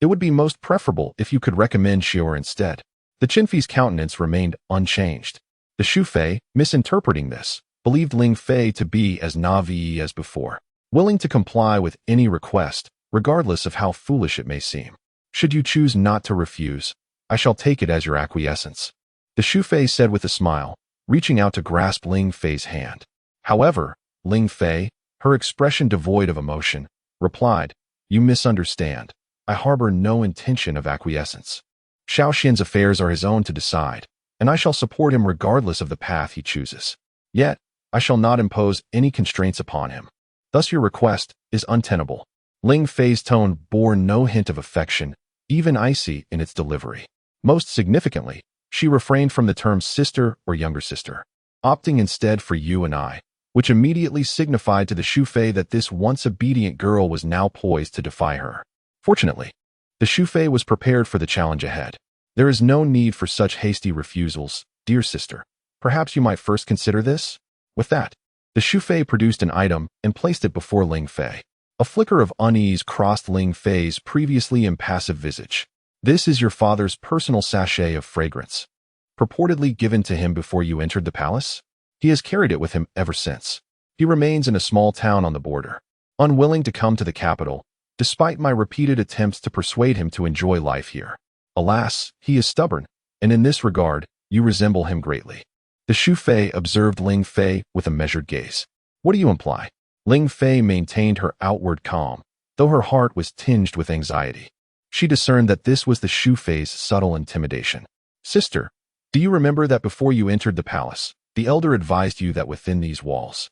S1: It would be most preferable if you could recommend Xiu'er instead. The Qin Fei's countenance remained unchanged. The Shu Fei, misinterpreting this, believed Ling Fei to be as naive as before, willing to comply with any request, regardless of how foolish it may seem. Should you choose not to refuse, I shall take it as your acquiescence. The Shu Fei said with a smile, reaching out to grasp Ling Fei's hand. However, Ling Fei, her expression devoid of emotion, replied, You misunderstand. I harbor no intention of acquiescence. Xiao Xian's affairs are his own to decide, and I shall support him regardless of the path he chooses. Yet, I shall not impose any constraints upon him. Thus your request is untenable. Ling Fei's tone bore no hint of affection, even icy in its delivery. Most significantly, she refrained from the terms sister or younger sister, opting instead for you and I, which immediately signified to the Shu Fei that this once obedient girl was now poised to defy her. Fortunately, the Shu Fei was prepared for the challenge ahead. There is no need for such hasty refusals, dear sister. Perhaps you might first consider this? With that, the Shu Fei produced an item and placed it before Ling Fei. A flicker of unease crossed Ling Fei's previously impassive visage. This is your father's personal sachet of fragrance, purportedly given to him before you entered the palace? He has carried it with him ever since. He remains in a small town on the border, unwilling to come to the capital, despite my repeated attempts to persuade him to enjoy life here. Alas, he is stubborn, and in this regard, you resemble him greatly. The Shu Fei observed Ling Fei with a measured gaze. What do you imply? Ling Fei maintained her outward calm, though her heart was tinged with anxiety. She discerned that this was the Shu Fei's subtle intimidation. Sister, do you remember that before you entered the palace, the elder advised you that within these walls,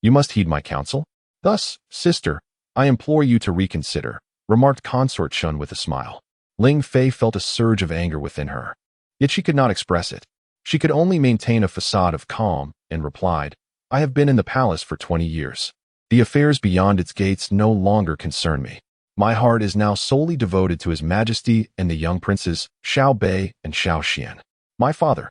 S1: you must heed my counsel? Thus, sister, I implore you to reconsider, remarked Consort Shun with a smile. Ling Fei felt a surge of anger within her. Yet she could not express it. She could only maintain a facade of calm and replied, I have been in the palace for 20 years. The affairs beyond its gates no longer concern me. My heart is now solely devoted to His Majesty and the young princes, Xiao Bei and Xiao Xian. My father.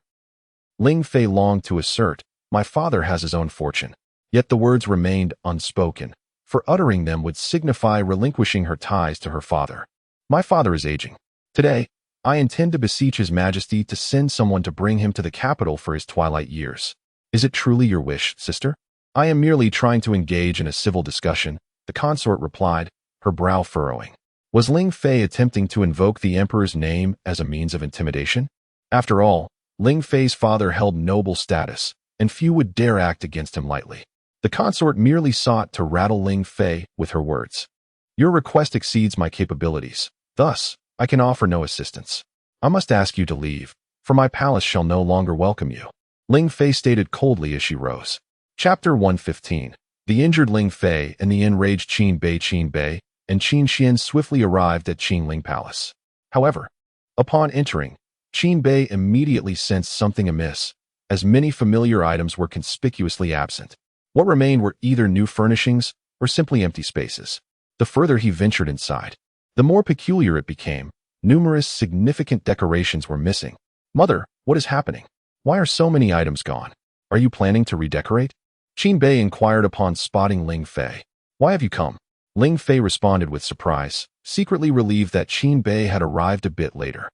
S1: Ling Fei longed to assert, my father has his own fortune. Yet the words remained unspoken, for uttering them would signify relinquishing her ties to her father. My father is aging. Today, I intend to beseech His Majesty to send someone to bring him to the capital for his twilight years. Is it truly your wish, sister? I am merely trying to engage in a civil discussion, the consort replied, her brow furrowing. Was Ling Fei attempting to invoke the emperor's name as a means of intimidation? After all, Ling Fei's father held noble status, and few would dare act against him lightly. The consort merely sought to rattle Ling Fei with her words. Your request exceeds my capabilities. Thus, I can offer no assistance. I must ask you to leave, for my palace shall no longer welcome you. Ling Fei stated coldly as she rose. Chapter 115. The injured Ling Fei and the enraged Qin Bei and Qin Xian swiftly arrived at Qingling Palace. However, upon entering, Qin Bei immediately sensed something amiss, as many familiar items were conspicuously absent. What remained were either new furnishings or simply empty spaces. The further he ventured inside, the more peculiar it became. Numerous significant decorations were missing. Mother, what is happening? Why are so many items gone? Are you planning to redecorate? Qin Bei inquired upon spotting Ling Fei. Why have you come? Ling Fei responded with surprise, secretly relieved that Qin Bei had arrived a bit later.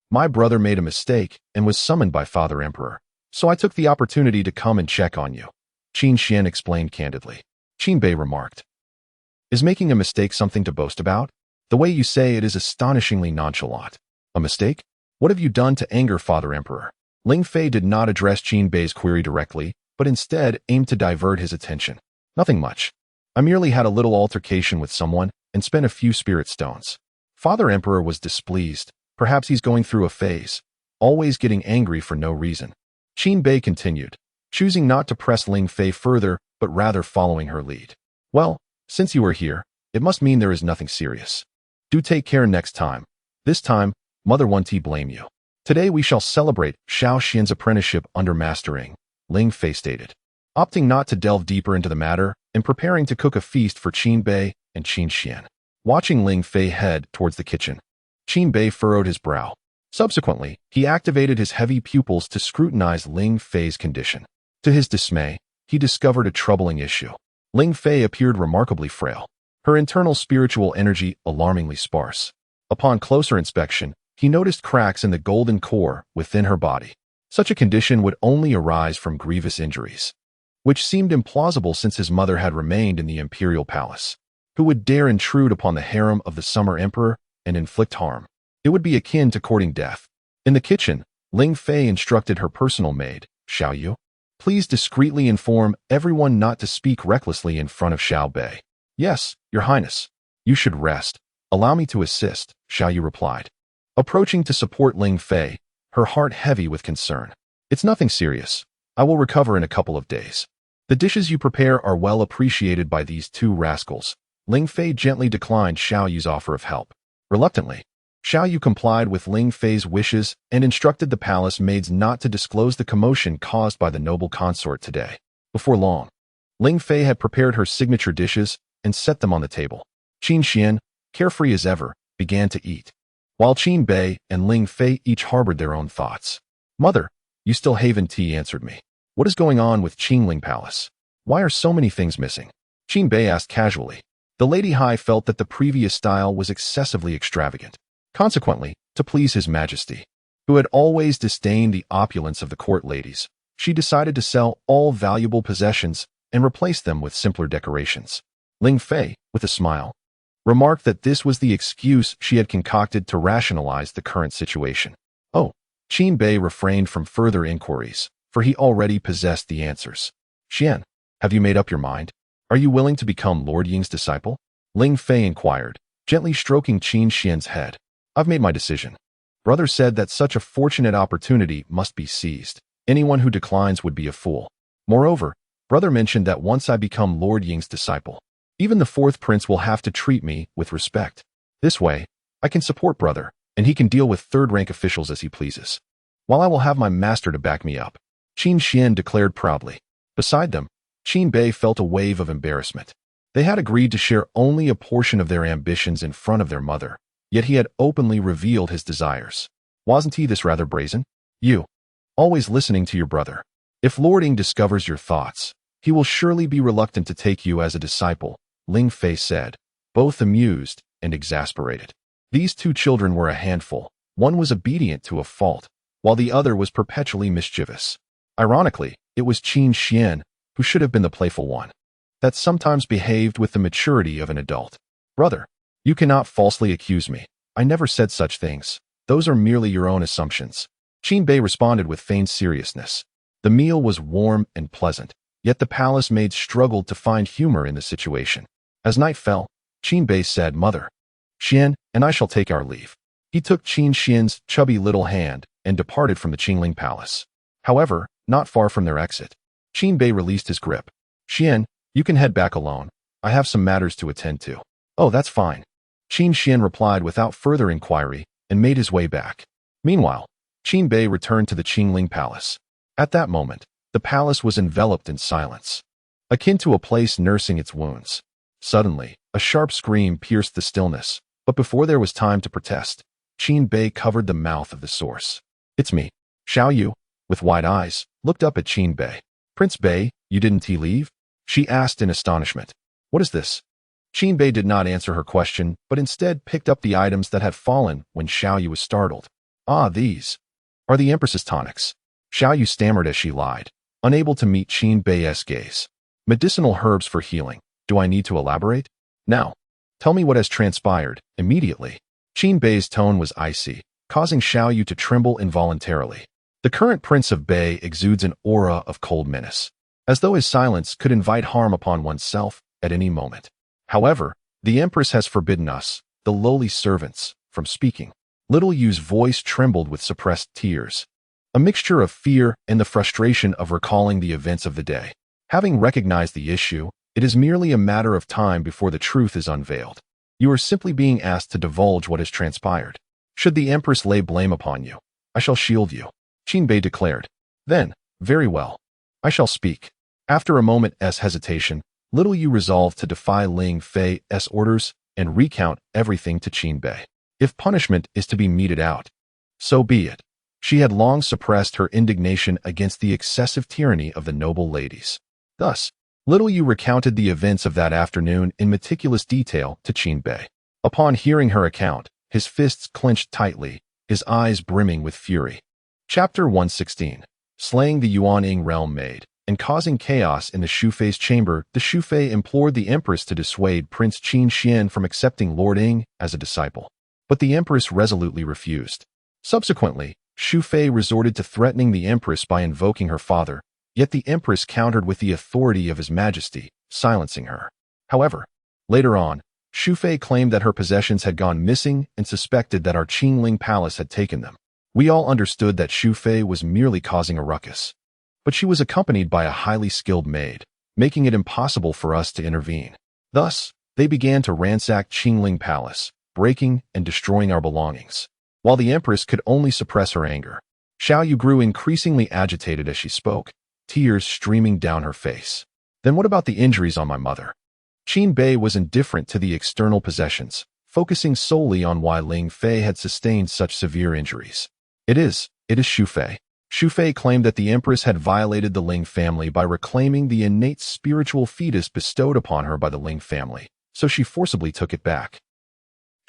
S1: My brother made a mistake and was summoned by Father Emperor, so I took the opportunity to come and check on you. Qin Xian explained candidly. Qin Bei remarked. Is making a mistake something to boast about? The way you say it is astonishingly nonchalant. A mistake? What have you done to anger Father Emperor? Ling Fei did not address Qin Bei's query directly, but instead aimed to divert his attention. Nothing much. I merely had a little altercation with someone and spent a few spirit stones. Father Emperor was displeased. Perhaps he's going through a phase, always getting angry for no reason. Qin Bei continued, choosing not to press Ling Fei further, but rather following her lead. Well, since you are here, it must mean there is nothing serious. Do take care next time. This time, Mother won't blame you. Today we shall celebrate Xiao Xian's apprenticeship under mastering, Ling Fei stated, opting not to delve deeper into the matter and preparing to cook a feast for Qin Bei and Qin Xian. Watching Ling Fei head towards the kitchen, Qin Bei furrowed his brow. Subsequently, he activated his heavy pupils to scrutinize Ling Fei's condition. To his dismay, he discovered a troubling issue. Ling Fei appeared remarkably frail, her internal spiritual energy alarmingly sparse. Upon closer inspection, he noticed cracks in the golden core within her body. Such a condition would only arise from grievous injuries, which seemed implausible since his mother had remained in the imperial palace. Who would dare intrude upon the harem of the Summer Emperor and inflict harm? It would be akin to courting death. In the kitchen, Ling Fei instructed her personal maid, Xiao Yu, please discreetly inform everyone not to speak recklessly in front of Xiao Bei. Yes, Your Highness. You should rest. Allow me to assist, Xiao Yu replied. Approaching to support Ling Fei, her heart heavy with concern. It's nothing serious. I will recover in a couple of days. The dishes you prepare are well appreciated by these two rascals. Ling Fei gently declined Xiao Yu's offer of help. Reluctantly, Xiao Yu complied with Ling Fei's wishes and instructed the palace maids not to disclose the commotion caused by the noble consort today. Before long, Ling Fei had prepared her signature dishes and set them on the table. Qin Xian, carefree as ever, began to eat, while Qin Bei and Ling Fei each harbored their own thoughts. Mother, you still haven't tea answered me. What is going on with Qingling Palace? Why are so many things missing? Qin Bei asked casually. The Lady High felt that the previous style was excessively extravagant. Consequently, to please His Majesty, who had always disdained the opulence of the court ladies, she decided to sell all valuable possessions and replace them with simpler decorations. Ling Fei, with a smile, remarked that this was the excuse she had concocted to rationalize the current situation. Oh, Qin Bei refrained from further inquiries, for he already possessed the answers. Xian, have you made up your mind? Are you willing to become Lord Ying's disciple? Ling Fei inquired, gently stroking Qin Xian's head. I've made my decision. Brother said that such a fortunate opportunity must be seized. Anyone who declines would be a fool. Moreover, brother mentioned that once I become Lord Ying's disciple, even the fourth prince will have to treat me with respect. This way, I can support brother, and he can deal with third-rank officials as he pleases, while I will have my master to back me up, Qin Xian declared proudly. Beside them, Qin Bei felt a wave of embarrassment. They had agreed to share only a portion of their ambitions in front of their mother, yet he had openly revealed his desires. Wasn't he this rather brazen? You, always listening to your brother. If Lord Ying discovers your thoughts, he will surely be reluctant to take you as a disciple, Ling Fei said, both amused and exasperated. These two children were a handful. One was obedient to a fault, while the other was perpetually mischievous. Ironically, it was Qin Xian who should have been the playful one, that sometimes behaved with the maturity of an adult. Brother, you cannot falsely accuse me. I never said such things. Those are merely your own assumptions. Qin Bei responded with feigned seriousness. The meal was warm and pleasant, yet the palace maid struggled to find humor in the situation. As night fell, Qin Bei said, Mother, Xian and I shall take our leave. He took Qin Xian's chubby little hand and departed from the Qingling Palace. However, not far from their exit, Qin Bei released his grip. Xian, you can head back alone. I have some matters to attend to. Oh, that's fine. Qin Xian replied without further inquiry and made his way back. Meanwhile, Qin Bei returned to the Qingling Palace. At that moment, the palace was enveloped in silence, akin to a place nursing its wounds. Suddenly, a sharp scream pierced the stillness, but before there was time to protest, Qin Bei covered the mouth of the source. It's me. Xiao Yu, with wide eyes, looked up at Qin Bei. Prince Bei, you didn't leave? She asked in astonishment. What is this? Qin Bei did not answer her question, but instead picked up the items that had fallen when Xiao Yu was startled. Ah, these are the Empress's tonics. Xiao Yu stammered as she lied, unable to meet Qin Bei's gaze. Medicinal herbs for healing. Do I need to elaborate? Now, tell me what has transpired, immediately. Qin Bei's tone was icy, causing Xiao Yu to tremble involuntarily. The current Prince of Bei exudes an aura of cold menace, as though his silence could invite harm upon oneself at any moment. However, the Empress has forbidden us, the lowly servants, from speaking. Little Yu's voice trembled with suppressed tears, a mixture of fear and the frustration of recalling the events of the day. Having recognized the issue, it is merely a matter of time before the truth is unveiled. You are simply being asked to divulge what has transpired. Should the Empress lay blame upon you, I shall shield you, Qin Bei declared. Then, very well. I shall speak. After a moment's hesitation, Little Yu resolved to defy Ling Fei's orders and recount everything to Qin Bei. If punishment is to be meted out, so be it. She had long suppressed her indignation against the excessive tyranny of the noble ladies. Thus, Little Yu recounted the events of that afternoon in meticulous detail to Qin Bei. Upon hearing her account, his fists clenched tightly, his eyes brimming with fury. Chapter 116. Slaying the Yuanying realm maid and causing chaos in the Shufei's chamber, the Shufei implored the Empress to dissuade Prince Qin Xian from accepting Lord Ying as a disciple. But the Empress resolutely refused. Subsequently, Shufei resorted to threatening the Empress by invoking her father, yet the Empress countered with the authority of His Majesty, silencing her. However, later on, Shufei claimed that her possessions had gone missing and suspected that our Qingling Palace had taken them. We all understood that Shufei was merely causing a ruckus, but she was accompanied by a highly skilled maid, making it impossible for us to intervene. Thus, they began to ransack Qingling Palace, breaking and destroying our belongings. While the Empress could only suppress her anger, Xiao Yu grew increasingly agitated as she spoke, tears streaming down her face. Then what about the injuries on my mother? Qin Bei was indifferent to the external possessions, focusing solely on why Ling Fei had sustained such severe injuries. It is Shufei. Shufei claimed that the Empress had violated the Ling family by reclaiming the innate spiritual fetus bestowed upon her by the Ling family, so she forcibly took it back.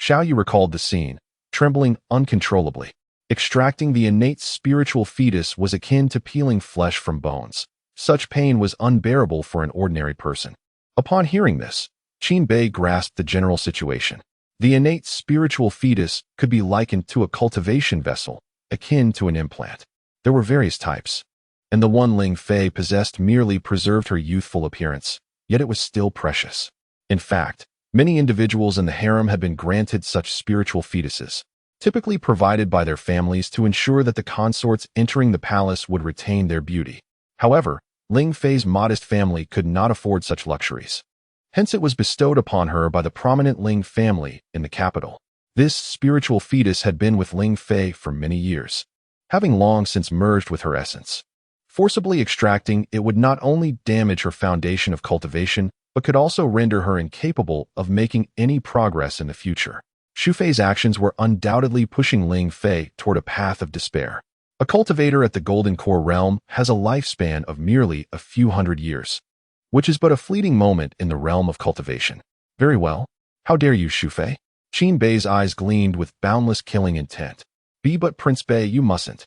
S1: Xiao Yu recalled the scene, trembling uncontrollably. Extracting the innate spiritual fetus was akin to peeling flesh from bones. Such pain was unbearable for an ordinary person. Upon hearing this, Qin Bei grasped the general situation. The innate spiritual fetus could be likened to a cultivation vessel, akin to an implant. There were various types, and the one Ling Fei possessed merely preserved her youthful appearance, yet it was still precious. In fact, many individuals in the harem had been granted such spiritual fetuses. typically provided by their families to ensure that the consorts entering the palace would retain their beauty. However, Ling Fei's modest family could not afford such luxuries. Hence it was bestowed upon her by the prominent Ling family in the capital. This spiritual fetus had been with Ling Fei for many years, having long since merged with her essence. Forcibly extracting it would not only damage her foundation of cultivation, but could also render her incapable of making any progress in the future. Xu Fei's actions were undoubtedly pushing Ling Fei toward a path of despair. A cultivator at the Golden Core realm has a lifespan of merely a few hundred years, which is but a fleeting moment in the realm of cultivation. Very well. How dare you, Xu Fei? Qin Bei's eyes gleamed with boundless killing intent. Be but Prince Bei, you mustn't.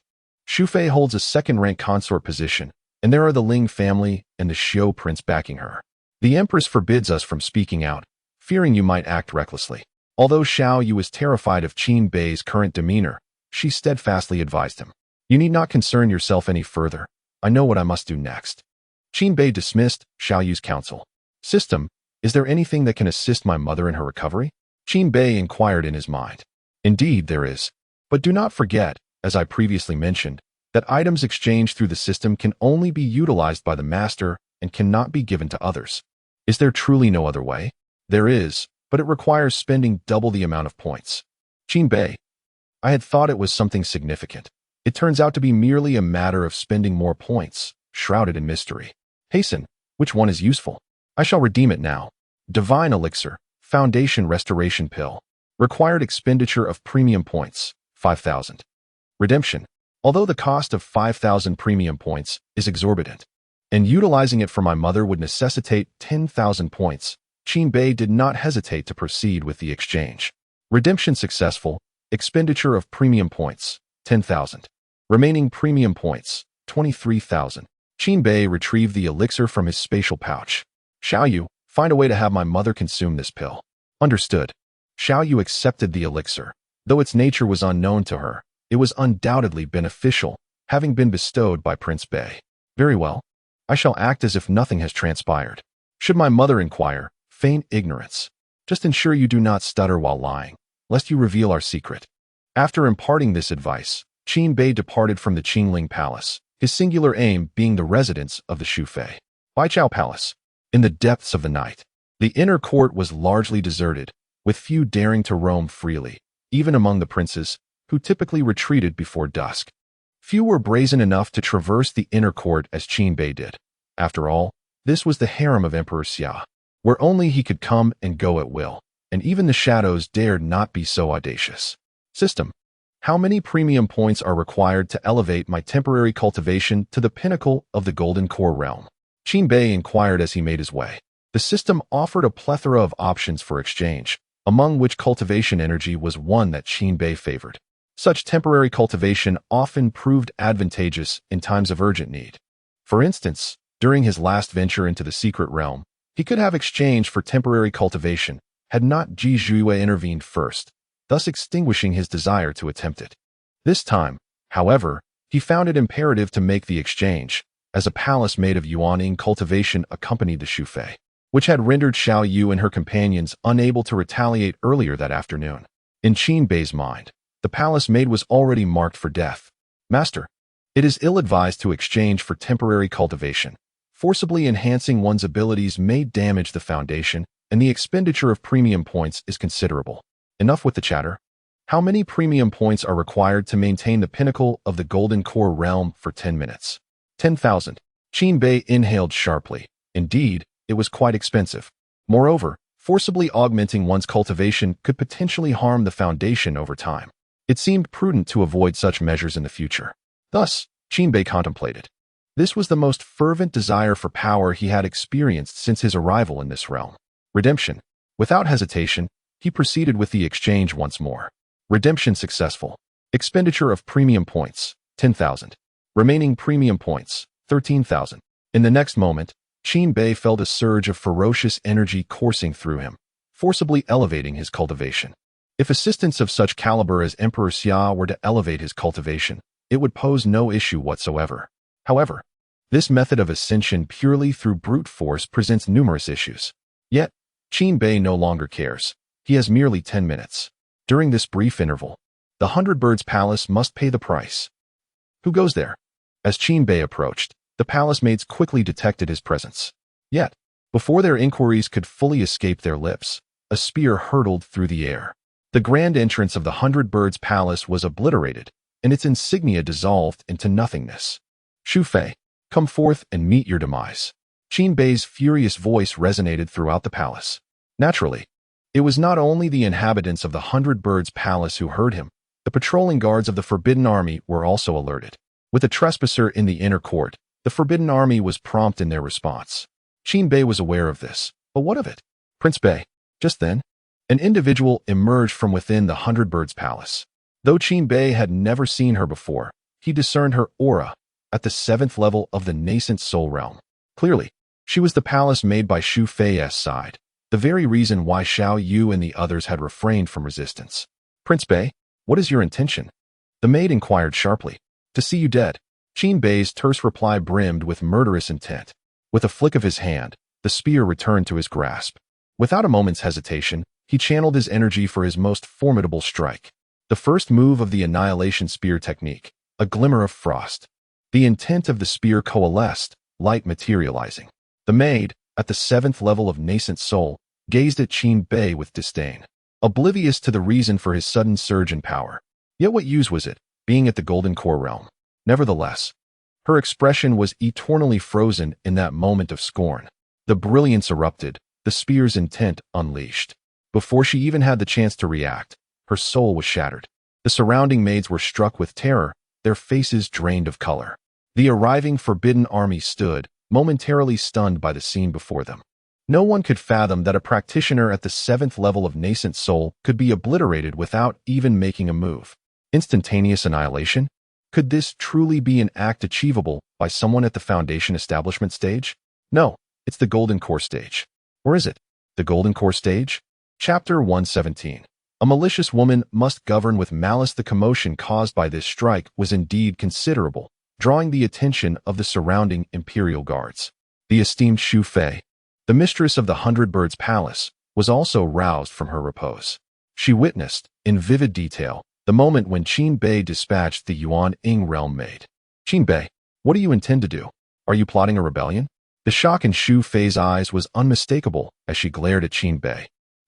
S1: Xu Fei holds a second-rank consort position, and there are the Ling family and the Xiu prince backing her. The Empress forbids us from speaking out, fearing you might act recklessly. Although Xiao Yu is terrified of Qin Bei's current demeanor, she steadfastly advised him. You need not concern yourself any further. I know what I must do next. Qin Bei dismissed Xiao Yu's counsel. System, is there anything that can assist my mother in her recovery? Qin Bei inquired in his mind. Indeed, there is. But do not forget, as I previously mentioned, that items exchanged through the system can only be utilized by the master and cannot be given to others. Is there truly no other way? There is, but it requires spending double the amount of points. Qin Bei. I had thought it was something significant. It turns out to be merely a matter of spending more points, shrouded in mystery. Hasten, which one is useful? I shall redeem it now. Divine Elixir, Foundation Restoration Pill. Required expenditure of premium points, 5,000. Redemption. Although the cost of 5,000 premium points is exorbitant, and utilizing it for my mother would necessitate 10,000 points, Qin Bei did not hesitate to proceed with the exchange. Redemption successful, expenditure of premium points, 10,000. Remaining premium points, 23,000. Qin Bei retrieved the elixir from his spatial pouch. Xiao Yu, find a way to have my mother consume this pill. Understood. Xiao Yu accepted the elixir. Though its nature was unknown to her, it was undoubtedly beneficial, having been bestowed by Prince Bei. Very well. I shall act as if nothing has transpired. Should my mother inquire, feign ignorance. Just ensure you do not stutter while lying, lest you reveal our secret. After imparting this advice, Qin Bei departed from the Qingling Palace, his singular aim being the residence of the Xu Fei. Baichao Palace. In the depths of the night, the inner court was largely deserted, with few daring to roam freely, even among the princes, who typically retreated before dusk. Few were brazen enough to traverse the inner court as Qin Bei did. After all, this was the harem of Emperor Xia, where only he could come and go at will, and even the shadows dared not be so audacious. System. How many premium points are required to elevate my temporary cultivation to the pinnacle of the Golden Core realm? Qin Bei inquired as he made his way. The system offered a plethora of options for exchange, among which cultivation energy was one that Qin Bei favored. Such temporary cultivation often proved advantageous in times of urgent need. For instance, during his last venture into the secret realm, he could have exchanged for temporary cultivation had not Ji Zhuiwei intervened first, thus extinguishing his desire to attempt it. This time, however, he found it imperative to make the exchange, as a palace made of yuaning cultivation accompanied the Xu Fei, which had rendered Xiao Yu and her companions unable to retaliate earlier that afternoon. In Qin Bei's mind, the palace maid was already marked for death. Master, it is ill-advised to exchange for temporary cultivation. Forcibly enhancing one's abilities may damage the foundation, and the expenditure of premium points is considerable. Enough with the chatter. How many premium points are required to maintain the pinnacle of the Golden Core realm for 10 minutes? 10,000. Qin Bei inhaled sharply. Indeed, it was quite expensive. Moreover, forcibly augmenting one's cultivation could potentially harm the foundation over time. It seemed prudent to avoid such measures in the future. Thus, Qin Bei contemplated. This was the most fervent desire for power he had experienced since his arrival in this realm. Redemption. Without hesitation, he proceeded with the exchange once more. Redemption successful. Expenditure of premium points, 10,000. Remaining premium points, 13,000. In the next moment, Qin Bei felt a surge of ferocious energy coursing through him, forcibly elevating his cultivation. If assistants of such caliber as Emperor Xia were to elevate his cultivation, it would pose no issue whatsoever. However, this method of ascension purely through brute force presents numerous issues. Yet, Qin Bei no longer cares. He has merely 10 minutes. During this brief interval, The Hundred Birds Palace must pay the price. Who goes there? As Qin Bei approached, the palace maids quickly detected his presence. Yet, before their inquiries could fully escape their lips, a spear hurtled through the air. The grand entrance of the Hundred Birds Palace was obliterated, and its insignia dissolved into nothingness. Xu Fei, come forth and meet your demise. Qin Bei's furious voice resonated throughout the palace. Naturally, it was not only the inhabitants of the Hundred Birds Palace who heard him. The patrolling guards of the Forbidden Army were also alerted. With a trespasser in the inner court, the Forbidden Army was prompt in their response. Qin Bei was aware of this, but what of it? Prince Bei. Just then, an individual emerged from within the Hundred Birds Palace. Though Qin Bei had never seen her before, he discerned her aura at the 7th level of the nascent soul realm. Clearly, she was the palace made by Xu Fei's side, the very reason why Xiao Yu and the others had refrained from resistance. Prince Bei, what is your intention? The maid inquired sharply. To see you dead. Qin Bei's terse reply brimmed with murderous intent. With a flick of his hand, the spear returned to his grasp. Without a moment's hesitation, he channeled his energy for his most formidable strike. The first move of the Annihilation Spear technique, a glimmer of frost. The intent of the spear coalesced, light materializing. The maid, at the 7th level of nascent soul, gazed at Qin Bei with disdain, oblivious to the reason for his sudden surge in power. Yet what use was it, being at the Golden Core realm? Nevertheless, her expression was eternally frozen in that moment of scorn. The brilliance erupted, the spear's intent unleashed. Before she even had the chance to react, her soul was shattered. The surrounding maids were struck with terror, their faces drained of color. The arriving Forbidden Army stood, momentarily stunned by the scene before them. No one could fathom that a practitioner at the 7th level of nascent soul could be obliterated without even making a move. Instantaneous annihilation? Could this truly be an act achievable by someone at the Foundation Establishment stage? No, it's the Golden Core stage. Or is it? The Golden Core stage? Chapter 117. A malicious woman must govern with malice. The commotion caused by this strike was indeed considerable, drawing the attention of the surrounding Imperial Guards. The esteemed Xu Fei, the mistress of the Hundred Birds Palace, was also roused from her repose. She witnessed, in vivid detail, the moment when Qin Bei dispatched the Yuan-Ing realm maid. Qin Bei, what do you intend to do? Are you plotting a rebellion? The shock in Xu Fei's eyes was unmistakable as she glared at Qin Bei.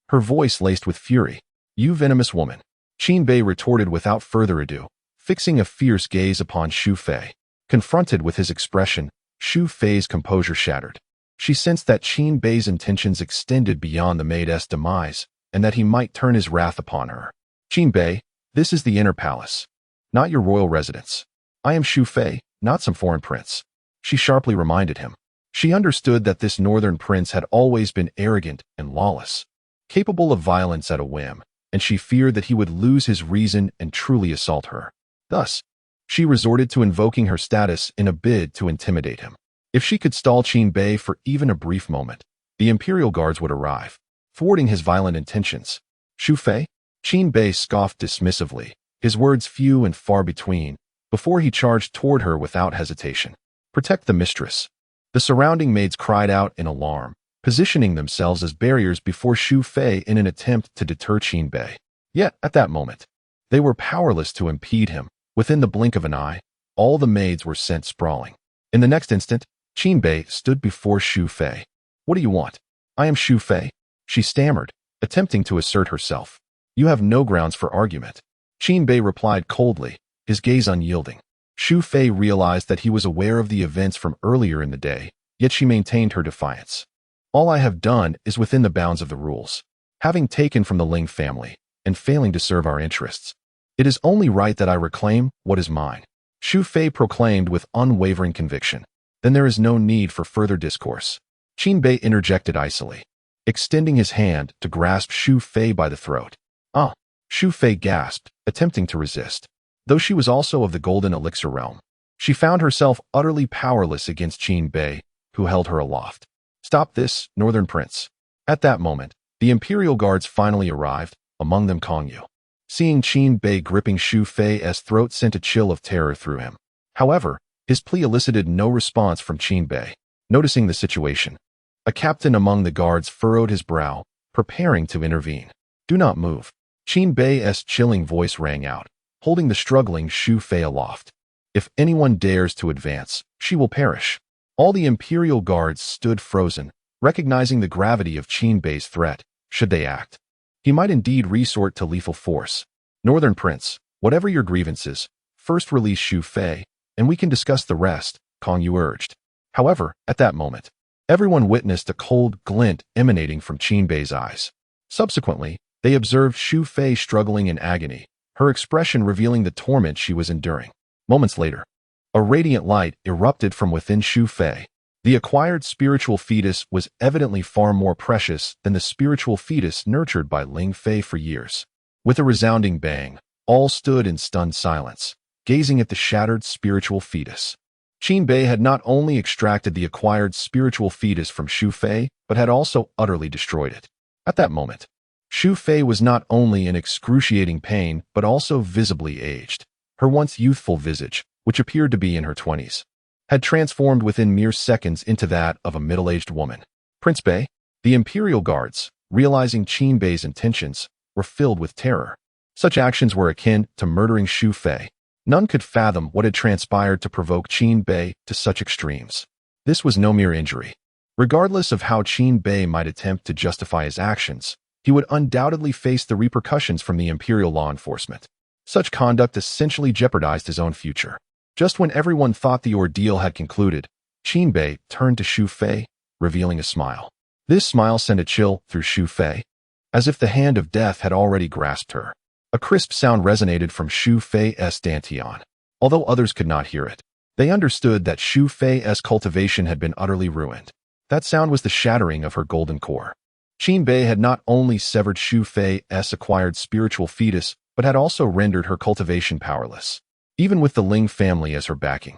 S1: Her voice laced with fury. You venomous woman. Qin Bei retorted without further ado, fixing a fierce gaze upon Xu Fei. Confronted with his expression, Xu Fei's composure shattered. She sensed that Qin Bei's intentions extended beyond the maid's demise, and that he might turn his wrath upon her. Qin Bei, this is the inner palace, not your royal residence. I am Xu Fei, not some foreign prince. She sharply reminded him. She understood that this northern prince had always been arrogant and lawless, capable of violence at a whim, and she feared that he would lose his reason and truly assault her. Thus, she resorted to invoking her status in a bid to intimidate him. If she could stall Qin Bei for even a brief moment, the Imperial Guards would arrive, thwarting his violent intentions. Xu Fei? Qin Bei scoffed dismissively, his words few and far between, before he charged toward her without hesitation. Protect the mistress. The surrounding maids cried out in alarm, positioning themselves as barriers before Xu Fei in an attempt to deter Qin Bei. Yet, at that moment, they were powerless to impede him. Within the blink of an eye, all the maids were sent sprawling. In the next instant, Qin Bei stood before Xu Fei. What do you want? I am Xu Fei, she stammered, attempting to assert herself. You have no grounds for argument. Qin Bei replied coldly, his gaze unyielding. Xu Fei realized that he was aware of the events from earlier in the day, yet she maintained her defiance. All I have done is within the bounds of the rules. Having taken from the Ling family, and failing to serve our interests, it is only right that I reclaim what is mine. Xu Fei proclaimed with unwavering conviction. Then there is no need for further discourse. Qin Bei interjected icily, extending his hand to grasp Xu Fei by the throat. Ah! Xu Fei gasped, attempting to resist. Though she was also of the Golden Elixir realm, she found herself utterly powerless against Qin Bei, who held her aloft. Stop this, Northern Prince. At that moment, the Imperial Guards finally arrived, among them Kong Yu. Seeing Qin Bei gripping Xu Fei's throat sent a chill of terror through him. However, his plea elicited no response from Qin Bei. Noticing the situation, a captain among the guards furrowed his brow, preparing to intervene. Do not move. Qin Bei's chilling voice rang out, holding the struggling Xu Fei aloft. If anyone dares to advance, she will perish. All the Imperial Guards stood frozen, recognizing the gravity of Qin Bei's threat. Should they act, he might indeed resort to lethal force. Northern Prince, whatever your grievances, first release Xu Fei, and we can discuss the rest, Kong Yu urged. However, at that moment, everyone witnessed a cold glint emanating from Qin Bei's eyes. Subsequently, they observed Xu Fei struggling in agony, her expression revealing the torment she was enduring. Moments later, a radiant light erupted from within Xu Fei. The acquired spiritual fetus was evidently far more precious than the spiritual fetus nurtured by Ling Fei for years. With a resounding bang, all stood in stunned silence, gazing at the shattered spiritual fetus. Qin Bei had not only extracted the acquired spiritual fetus from Xu Fei, but had also utterly destroyed it. At that moment, Xu Fei was not only in excruciating pain, but also visibly aged. Her once youthful visage, which appeared to be in her 20s, had transformed within mere seconds into that of a middle-aged woman. Prince Bei, the Imperial Guards, realizing Qin Bei's intentions, were filled with terror. Such actions were akin to murdering Xu Fei. None could fathom what had transpired to provoke Qin Bei to such extremes. This was no mere injury. Regardless of how Qin Bei might attempt to justify his actions, he would undoubtedly face the repercussions from the Imperial law enforcement. Such conduct essentially jeopardized his own future. Just when everyone thought the ordeal had concluded, Qin Bei turned to Xu Fei, revealing a smile. This smile sent a chill through Xu Fei, as if the hand of death had already grasped her. A crisp sound resonated from Xu Fei's dantian. Although others could not hear it, they understood that Xu Fei's cultivation had been utterly ruined. That sound was the shattering of her golden core. Qin Bei had not only severed Xu Fei's acquired spiritual fetus, but had also rendered her cultivation powerless. Even with the Ling family as her backing,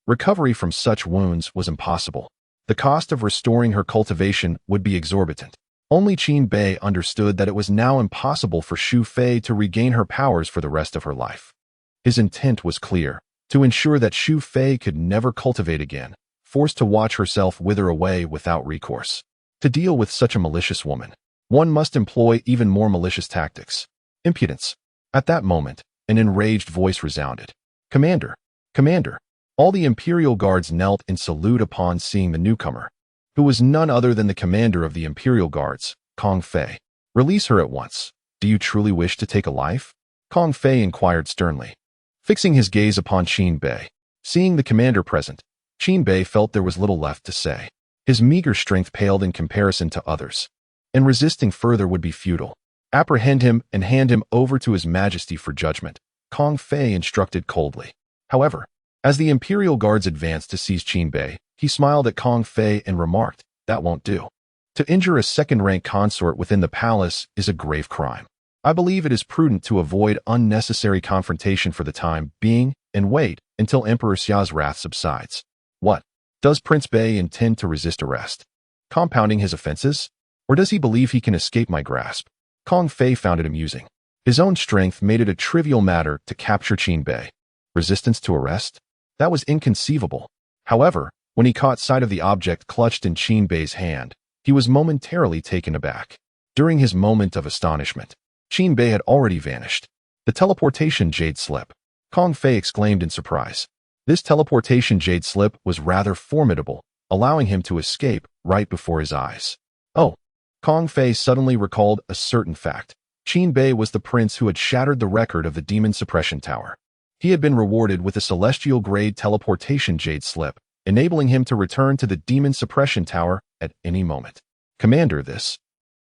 S1: recovery from such wounds was impossible. The cost of restoring her cultivation would be exorbitant. Only Qin Bei understood that it was now impossible for Xu Fei to regain her powers for the rest of her life. His intent was clear: to ensure that Xu Fei could never cultivate again, forced to watch herself wither away without recourse. To deal with such a malicious woman, one must employ even more malicious tactics. Impudence. At that moment, an enraged voice resounded. "Commander! Commander!" All the Imperial Guards knelt in salute upon seeing the newcomer, who was none other than the commander of the Imperial Guards, Kong Fei. "Release her at once. Do you truly wish to take a life?" Kong Fei inquired sternly, fixing his gaze upon Qin Bei. Seeing the commander present, Qin Bei felt there was little left to say. His meager strength paled in comparison to others, and resisting further would be futile. "Apprehend him and hand him over to His Majesty for judgment," Kong Fei instructed coldly. However, as the Imperial Guards advanced to seize Qin Bei, he smiled at Kong Fei and remarked, "That won't do. To injure a second-rank consort within the palace is a grave crime. I believe it is prudent to avoid unnecessary confrontation for the time being and wait until Emperor Xia's wrath subsides." What? Does Prince Bei intend to resist arrest, compounding his offenses? Or does he believe he can escape my grasp? Kong Fei found it amusing. His own strength made it a trivial matter to capture Qin Bei. Resistance to arrest? That was inconceivable. However, when he caught sight of the object clutched in Qin Bei's hand, he was momentarily taken aback. During his moment of astonishment, Qin Bei had already vanished. The teleportation jade slip. Kong Fei exclaimed in surprise. This teleportation jade slip was rather formidable, allowing him to escape right before his eyes. Oh! Kong Fei suddenly recalled a certain fact. Qin Bei was the prince who had shattered the record of the Demon Suppression Tower. He had been rewarded with a celestial-grade teleportation jade slip, enabling him to return to the Demon Suppression Tower at any moment. "Commander, this..."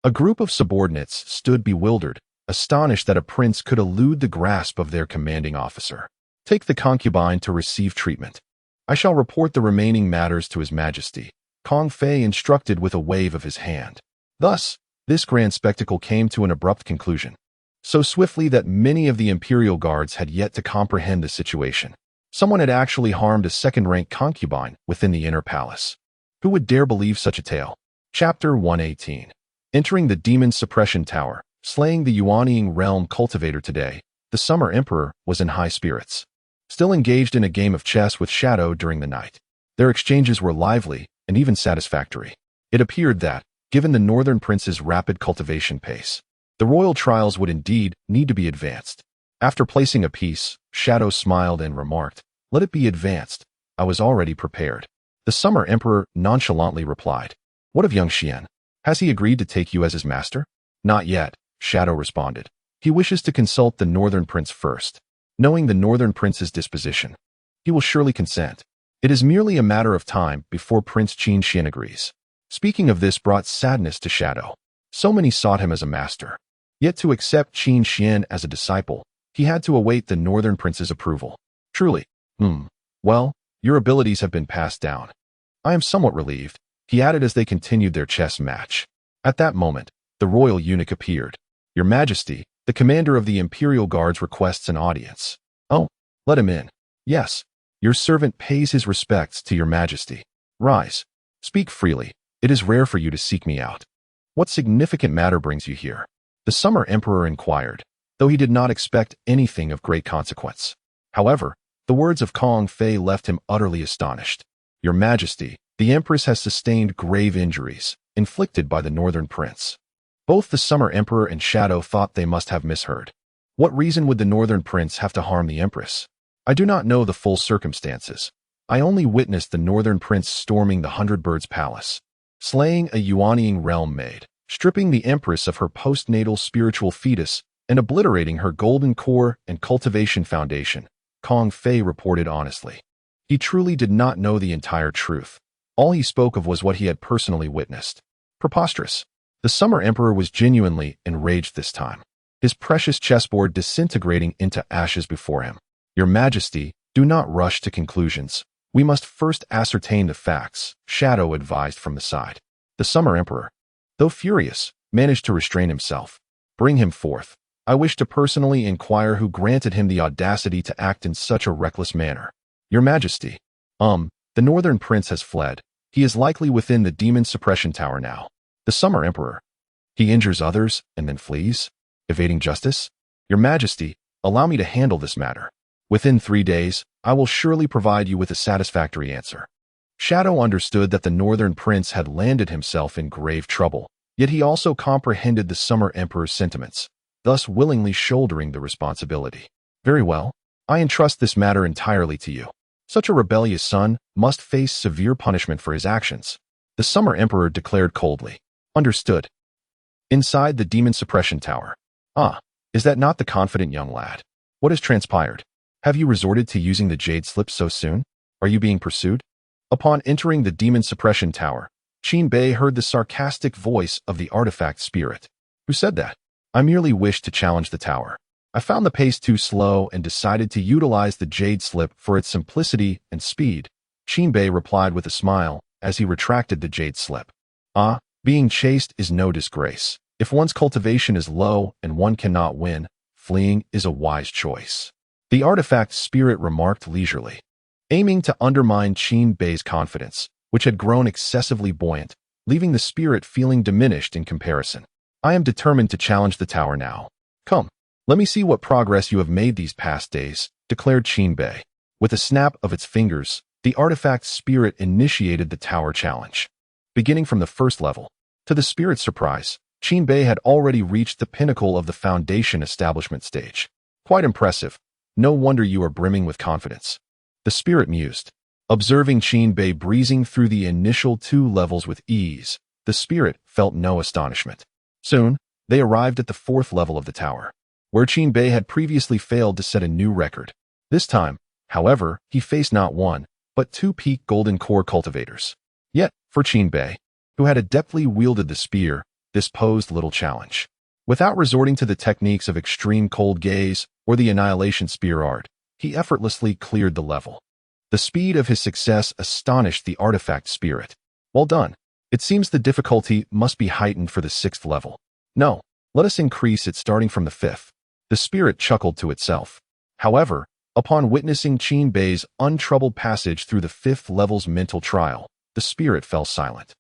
S1: A group of subordinates stood bewildered, astonished that a prince could elude the grasp of their commanding officer. "Take the concubine to receive treatment. I shall report the remaining matters to His Majesty," Kong Fei instructed with a wave of his hand. Thus, this grand spectacle came to an abrupt conclusion, so swiftly that many of the Imperial Guards had yet to comprehend the situation. Someone had actually harmed a second-rank concubine within the inner palace. Who would dare believe such a tale? Chapter 118. Entering the Demon Suppression Tower, slaying the Yuanying Realm cultivator today, the Summer Emperor was in high spirits. Still engaged in a game of chess with Shadow during the night, their exchanges were lively and even satisfactory. It appeared that, given the Northern Prince's rapid cultivation pace, the royal trials would indeed need to be advanced. After placing a piece, Shadow smiled and remarked, "Let it be advanced. I was already prepared." The Summer Emperor nonchalantly replied, "What of young Xian? Has he agreed to take you as his master?" "Not yet," Shadow responded. "He wishes to consult the Northern Prince first. Knowing the Northern Prince's disposition, he will surely consent. It is merely a matter of time before Prince Qin Xian agrees." Speaking of this brought sadness to Shadow. So many sought him as a master. Yet to accept Qin Xian as a disciple, he had to await the Northern Prince's approval. Truly, well, your abilities have been passed down. I am somewhat relieved, he added as they continued their chess match. At that moment, the royal eunuch appeared. "Your Majesty, the commander of the Imperial Guards requests an audience." "Oh, let him in." "Yes, your servant pays his respects to your Majesty." "Rise. Speak freely. It is rare for you to seek me out. What significant matter brings you here?" The Summer Emperor inquired, though he did not expect anything of great consequence. However, the words of Kong Fei left him utterly astonished. "Your Majesty, the Empress has sustained grave injuries, inflicted by the Northern Prince." Both the Summer Emperor and Shadow thought they must have misheard. What reason would the Northern Prince have to harm the Empress? "I do not know the full circumstances. I only witnessed the Northern Prince storming the Hundred Birds Palace, slaying a undying realm maid, stripping the Empress of her postnatal spiritual fetus, and obliterating her golden core and cultivation foundation," Kong Fei reported honestly. He truly did not know the entire truth. All he spoke of was what he had personally witnessed. Preposterous. The Summer Emperor was genuinely enraged this time, his precious chessboard disintegrating into ashes before him. "Your Majesty, do not rush to conclusions. We must first ascertain the facts," Shadow advised from the side. The Summer Emperor, though furious, managed to restrain himself. "Bring him forth. I wish to personally inquire who granted him the audacity to act in such a reckless manner." "Your Majesty, the Northern Prince has fled. He is likely within the Demon Suppression Tower now." The Summer Emperor. "He injures others and then flees, evading justice?" "Your Majesty, allow me to handle this matter. Within 3 days, I will surely provide you with a satisfactory answer." Shadow understood that the Northern Prince had landed himself in grave trouble, yet he also comprehended the Summer Emperor's sentiments, thus willingly shouldering the responsibility. "Very well. I entrust this matter entirely to you. Such a rebellious son must face severe punishment for his actions," the Summer Emperor declared coldly. "Understood." Inside the Demon Suppression Tower. "Ah, is that not the confident young lad? What has transpired? Have you resorted to using the Jade Slip so soon? Are you being pursued?" Upon entering the Demon Suppression Tower, Qin Bei heard the sarcastic voice of the artifact spirit. "Who said that?" "I merely wished to challenge the tower. I found the pace too slow and decided to utilize the Jade Slip for its simplicity and speed," Qin Bei replied with a smile as he retracted the Jade Slip. "Ah, being chased is no disgrace. If one's cultivation is low and one cannot win, fleeing is a wise choice," the artifact spirit remarked leisurely, aiming to undermine Qin Bei's confidence, which had grown excessively buoyant, leaving the spirit feeling diminished in comparison. "I am determined to challenge the tower now. Come, let me see what progress you have made these past days," declared Qin Bei. With a snap of its fingers, the artifact spirit initiated the tower challenge. Beginning from the first level, to the spirit's surprise, Qin Bei had already reached the pinnacle of the foundation establishment stage. "Quite impressive. No wonder you are brimming with confidence," the spirit mused. Observing Qin Bei breezing through the initial 2 levels with ease, the spirit felt no astonishment. Soon, they arrived at the 4th level of the tower, where Qin Bei had previously failed to set a new record. This time, however, he faced not 1, but 2 peak golden core cultivators. Yet, for Qin Bei, who had adeptly wielded the spear, this posed little challenge. Without resorting to the techniques of extreme cold gaze or the annihilation spear art, he effortlessly cleared the level. The speed of his success astonished the artifact spirit. "Well done. It seems the difficulty must be heightened for the 6th level. No, let us increase it starting from the 5th. The spirit chuckled to itself. However, upon witnessing Qin Bei's untroubled passage through the 5th level's mental trial, the spirit fell silent.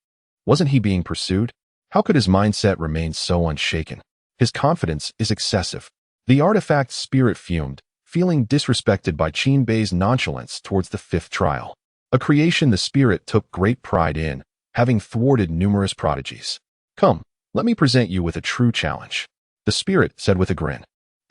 S1: Wasn't he being pursued? How could his mindset remain so unshaken? His confidence is excessive. The artifact spirit fumed, feeling disrespected by Qin Bei's nonchalance towards the 5th trial, a creation the spirit took great pride in, having thwarted numerous prodigies. "Come, let me present you with a true challenge," the spirit said with a grin.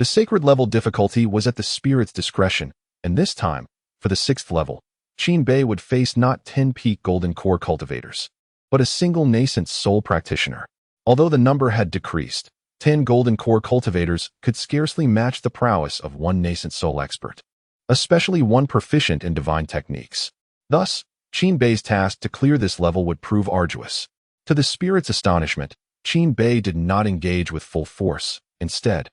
S1: The sacred level difficulty was at the spirit's discretion, and this time, for the 6th level, Qin Bei would face not 10 peak golden core cultivators, but a single nascent soul practitioner. Although the number had decreased, 10 golden core cultivators could scarcely match the prowess of one nascent soul expert, especially one proficient in divine techniques. Thus, Qin Bei's task to clear this level would prove arduous. To the spirit's astonishment, Qin Bei did not engage with full force. Instead,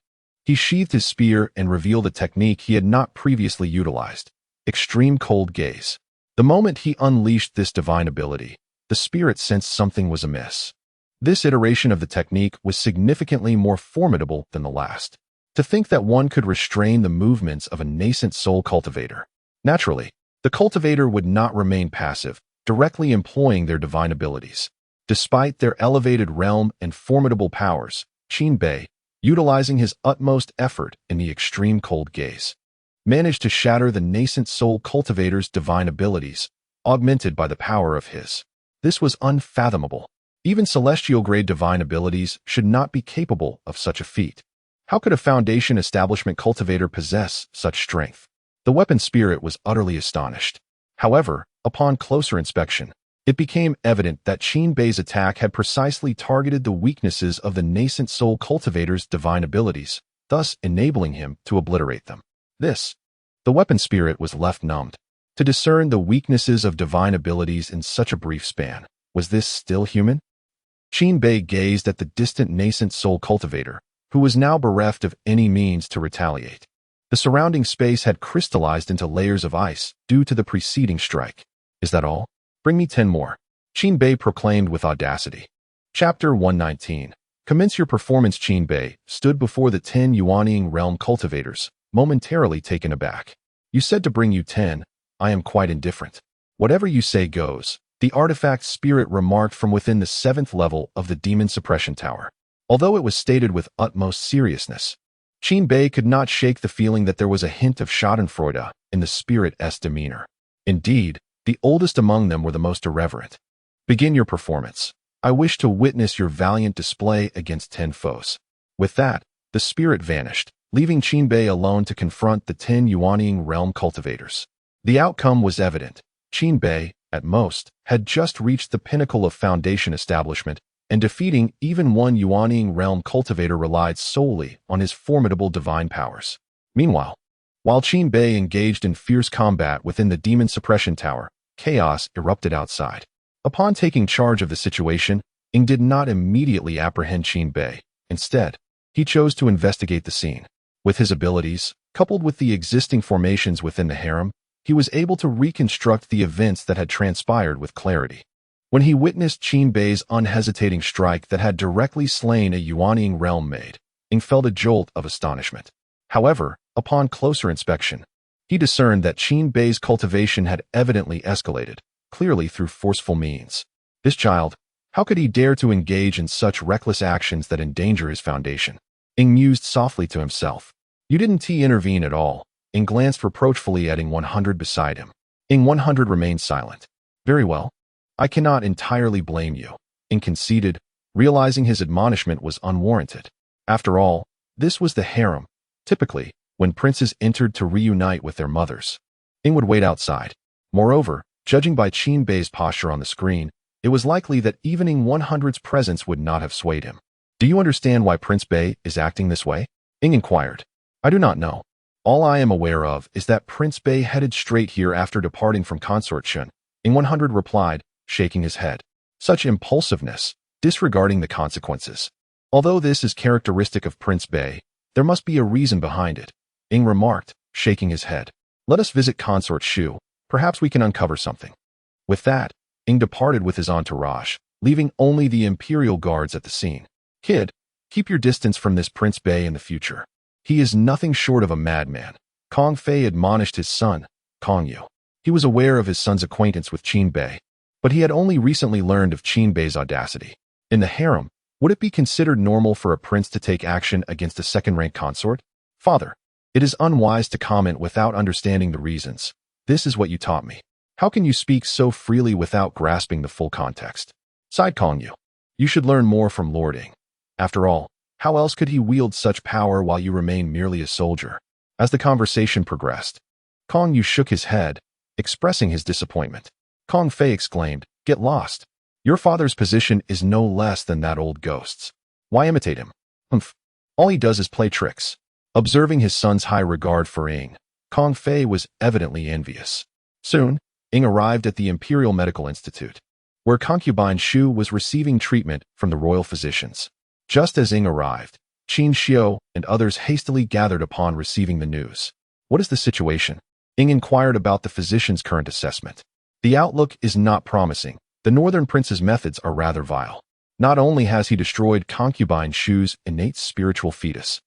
S1: he sheathed his spear and revealed a technique he had not previously utilized: extreme cold gaze. The moment he unleashed this divine ability, the spirit sensed something was amiss. This iteration of the technique was significantly more formidable than the last. To think that one could restrain the movements of a nascent soul cultivator. Naturally, the cultivator would not remain passive, directly employing their divine abilities. Despite their elevated realm and formidable powers, Qin Bei, utilizing his utmost effort in the extreme cold gaze, managed to shatter the nascent soul cultivator's divine abilities, augmented by the power of his. This was unfathomable. Even celestial-grade divine abilities should not be capable of such a feat. How could a foundation establishment cultivator possess such strength? The weapon spirit was utterly astonished. However, upon closer inspection, it became evident that Qin Bei's attack had precisely targeted the weaknesses of the nascent soul cultivator's divine abilities, thus enabling him to obliterate them. The weapon spirit was left numbed. To discern the weaknesses of divine abilities in such a brief span, was this still human? Qin Bei gazed at the distant nascent soul cultivator, who was now bereft of any means to retaliate. The surrounding space had crystallized into layers of ice due to the preceding strike. Is that all? Bring me 10 more. Qin Bei proclaimed with audacity. Chapter 119. Commence your performance. Qin Bei stood before the 10 undying realm cultivators, momentarily taken aback. You said to bring you 10. I am quite indifferent. Whatever you say goes, the artifact spirit remarked from within the 7th level of the demon suppression tower. Although it was stated with utmost seriousness, Qin Bei could not shake the feeling that there was a hint of schadenfreude in the spirit's demeanor. Indeed, the oldest among them were the most irreverent. Begin your performance. I wish to witness your valiant display against 10 foes. With that, the spirit vanished, leaving Qin Bei alone to confront the 10 undying realm cultivators. The outcome was evident. Qin Bei, at most, had just reached the pinnacle of foundation establishment, and defeating even one undying realm cultivator relied solely on his formidable divine powers. Meanwhile, while Qin Bei engaged in fierce combat within the demon suppression tower, chaos erupted outside. Upon taking charge of the situation, Ing did not immediately apprehend Qin Bei. Instead, he chose to investigate the scene. With his abilities, coupled with the existing formations within the harem, he was able to reconstruct the events that had transpired with clarity. When he witnessed Qin Bei's unhesitating strike that had directly slain a undying realm maid, Ing felt a jolt of astonishment. However, upon closer inspection, he discerned that Qin Bei's cultivation had evidently escalated, clearly through forceful means. This child, how could he dare to engage in such reckless actions that endanger his foundation? Ing mused softly to himself. You didn't intervene at all. Ing glanced reproachfully at Ing 100 beside him. Ing 100 remained silent. Very well. I cannot entirely blame you, Ing conceded, realizing his admonishment was unwarranted. After all, this was the harem. Typically, when princes entered to reunite with their mothers, Ing would wait outside. Moreover, judging by Qin Bei's posture on the screen, it was likely that even Ing 100's presence would not have swayed him. Do you understand why Prince Bei is acting this way? Ing inquired. I do not know. All I am aware of is that Prince Bei headed straight here after departing from Consort Shun. Ing 100 replied, shaking his head. Such impulsiveness, disregarding the consequences. Although this is characteristic of Prince Bei, there must be a reason behind it, Ing remarked, shaking his head. Let us visit Consort Shu. Perhaps we can uncover something. With that, Ing departed with his entourage, leaving only the Imperial guards at the scene. Kid, keep your distance from this Prince Bei in the future. He is nothing short of a madman. Kong Fei admonished his son, Kong Yu. He was aware of his son's acquaintance with Qin Bei, but he had only recently learned of Qin Bei's audacity. In the harem, would it be considered normal for a prince to take action against a second-rank consort? Father, it is unwise to comment without understanding the reasons. This is what you taught me. How can you speak so freely without grasping the full context? Sighed Kong Yu. You should learn more from Lord Ing. After all, How else could he wield such power while you remain merely a soldier? As the conversation progressed, Kong Yu shook his head, expressing his disappointment. Kong Fei exclaimed, "Get lost. Your father's position is no less than that old ghost's. Why imitate him? Humph. All he does is play tricks." Observing his son's high regard for Ying, Kong Fei was evidently envious. Soon, Ying arrived at the Imperial Medical Institute, where concubine Shu was receiving treatment from the royal physicians. Just as Ying arrived, Qin Xiu and others hastily gathered upon receiving the news. "What is the situation?" Ying inquired about the physician's current assessment. "The outlook is not promising. The Northern Prince's methods are rather vile. Not only has he destroyed concubine Shu's innate spiritual fetus,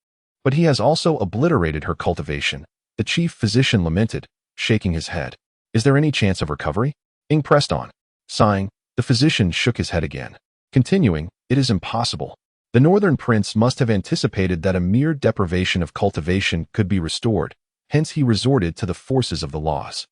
S1: but he has also obliterated her cultivation," the chief physician lamented, shaking his head. "Is there any chance of recovery?" Ying pressed on. Sighing, the physician shook his head again, continuing, "It is impossible. The Northern Prince must have anticipated that a mere deprivation of cultivation could be restored, hence he resorted to the forces of the laws.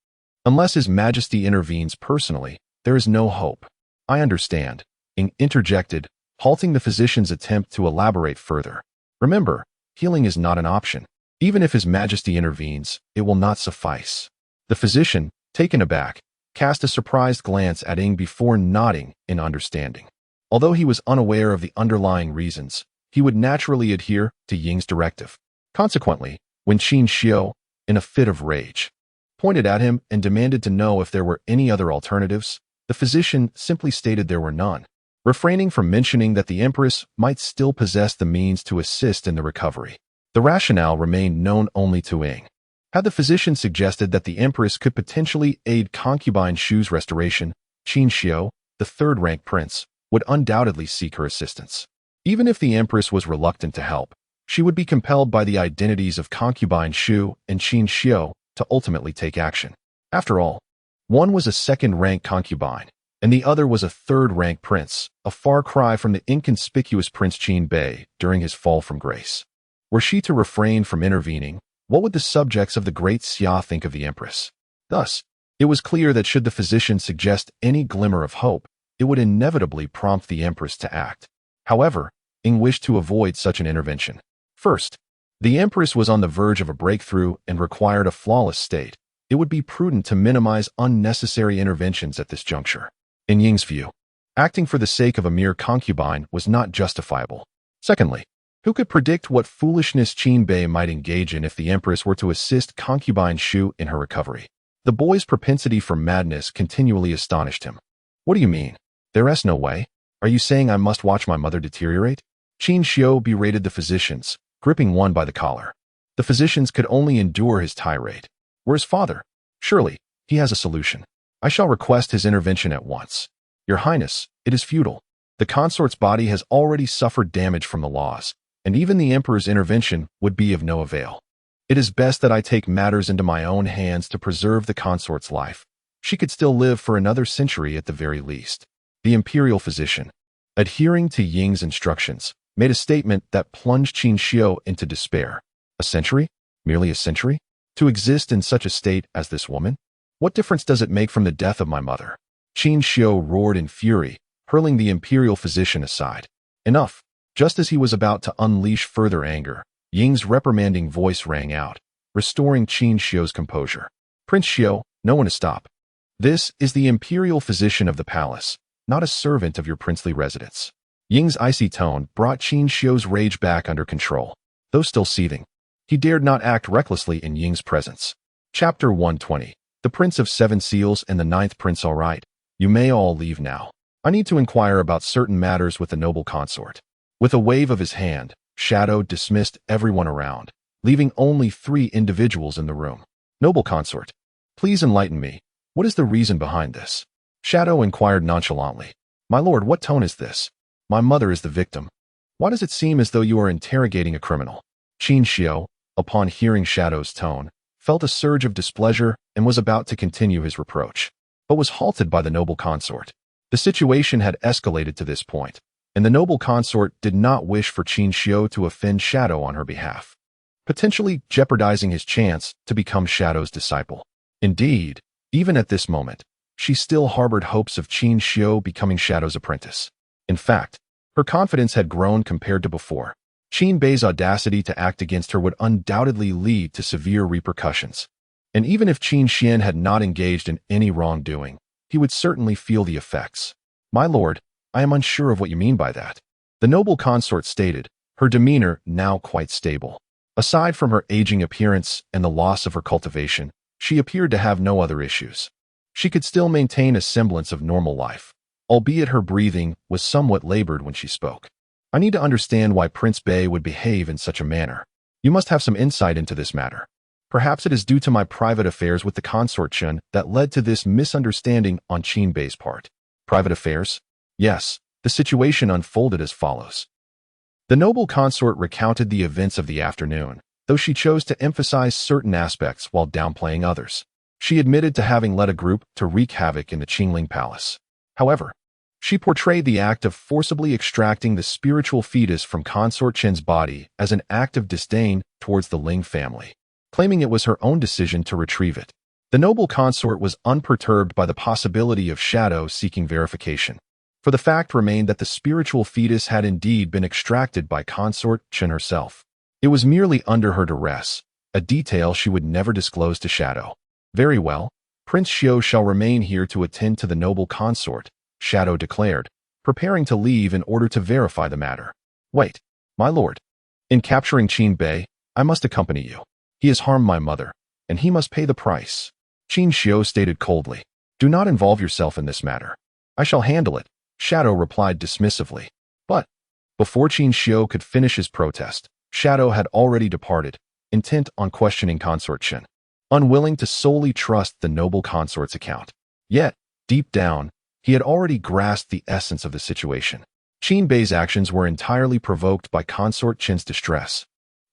S1: Unless His Majesty intervenes personally, there is no hope." "I understand," Ying interjected, halting the physician's attempt to elaborate further. "Remember, healing is not an option. Even if His Majesty intervenes, it will not suffice." The physician, taken aback, cast a surprised glance at Ying before nodding in understanding. Although he was unaware of the underlying reasons, he would naturally adhere to Ying's directive. Consequently, when Qin Xiu, in a fit of rage, pointed at him and demanded to know if there were any other alternatives, the physician simply stated there were none, refraining from mentioning that the Empress might still possess the means to assist in the recovery. The rationale remained known only to Ying. Had the physician suggested that the Empress could potentially aid concubine Shu's restoration, Qin Xiu, the third-rank prince, would undoubtedly seek her assistance. Even if the Empress was reluctant to help, she would be compelled by the identities of concubine Shu and Qin Xiu to ultimately take action. After all, one was a second-rank concubine, and the other was a third-rank prince, a far cry from the inconspicuous Prince Qin Bei during his fall from grace. Were she to refrain from intervening, what would the subjects of the Great Xia think of the Empress? Thus, it was clear that should the physician suggest any glimmer of hope, it would inevitably prompt the Empress to act. However, Ying wished to avoid such an intervention. First, the Empress was on the verge of a breakthrough and required a flawless state. It would be prudent to minimize unnecessary interventions at this juncture. In Ying's view, acting for the sake of a mere concubine was not justifiable. Secondly, who could predict what foolishness Qin Bei might engage in if the Empress were to assist concubine Shu in her recovery? The boy's propensity for madness continually astonished him. "What do you mean? There's no way. Are you saying I must watch my mother deteriorate?" Qin Xiu berated the physicians, gripping one by the collar. The physicians could only endure his tirade. "Where's father? Surely, he has a solution. I shall request his intervention at once." "Your Highness, it is futile. The consort's body has already suffered damage from the laws, and even the Emperor's intervention would be of no avail. It is best that I take matters into my own hands to preserve the consort's life. She could still live for another century at the very least." The imperial physician, adhering to Ying's instructions, made a statement that plunged Qin Xiu into despair. "A century? Merely a century? To exist in such a state as this woman? What difference does it make from the death of my mother?" Qin Xiu roared in fury, hurling the imperial physician aside. "Enough!" Just as he was about to unleash further anger, Ying's reprimanding voice rang out, restoring Qin Xiu's composure. "Prince Xiu, no one to stop. This is the imperial physician of the palace, not a servant of your princely residence." Ying's icy tone brought Qin Xiu's rage back under control. Though still seething, he dared not act recklessly in Ying's presence. Chapter 120. The Prince of Seven Seals and the Ninth Prince. "All right, you may all leave now. I need to inquire about certain matters with the noble consort." With a wave of his hand, Shadow dismissed everyone around, leaving only 3 individuals in the room. "Noble consort, please enlighten me. What is the reason behind this?" Shadow inquired nonchalantly. "My lord, what tone is this? My mother is the victim. Why does it seem as though you are interrogating a criminal?" Qin Xiu, upon hearing Shadow's tone, felt a surge of displeasure and was about to continue his reproach, but was halted by the noble consort. The situation had escalated to this point, and the noble consort did not wish for Qin Xiu to offend Shadow on her behalf, potentially jeopardizing his chance to become Shadow's disciple. Indeed, even at this moment, she still harbored hopes of Qin Xiu becoming Shadow's apprentice. In fact, her confidence had grown compared to before. Qin Bei's audacity to act against her would undoubtedly lead to severe repercussions. And even if Qin Xian had not engaged in any wrongdoing, he would certainly feel the effects. My lord, I am unsure of what you mean by that. The noble consort stated, her demeanor now quite stable. Aside from her aging appearance and the loss of her cultivation, she appeared to have no other issues. She could still maintain a semblance of normal life, albeit her breathing was somewhat labored when she spoke. I need to understand why Prince Bei would behave in such a manner. You must have some insight into this matter. Perhaps it is due to my private affairs with the consort Chen that led to this misunderstanding on Qin Bei's part. Private affairs? Yes, the situation unfolded as follows. The noble consort recounted the events of the afternoon, though she chose to emphasize certain aspects while downplaying others. She admitted to having led a group to wreak havoc in the Qingling Palace. However, she portrayed the act of forcibly extracting the spiritual fetus from Consort Chen's body as an act of disdain towards the Ling family, claiming it was her own decision to retrieve it. The noble consort was unperturbed by the possibility of Shadow seeking verification, for the fact remained that the spiritual fetus had indeed been extracted by Consort Chen herself. It was merely under her duress, a detail she would never disclose to Shadow. Very well, Prince Xiao shall remain here to attend to the noble consort, Shadow declared, preparing to leave in order to verify the matter. Wait, my lord. In capturing Qin Bei, I must accompany you. He has harmed my mother, and he must pay the price. Qin Xiao stated coldly. Do not involve yourself in this matter. I shall handle it, Shadow replied dismissively. But, before Qin Xiao could finish his protest, Shadow had already departed, intent on questioning Consort Chen, unwilling to solely trust the noble consort's account. Yet, deep down, he had already grasped the essence of the situation. Qin Bei's actions were entirely provoked by Consort Chen's distress,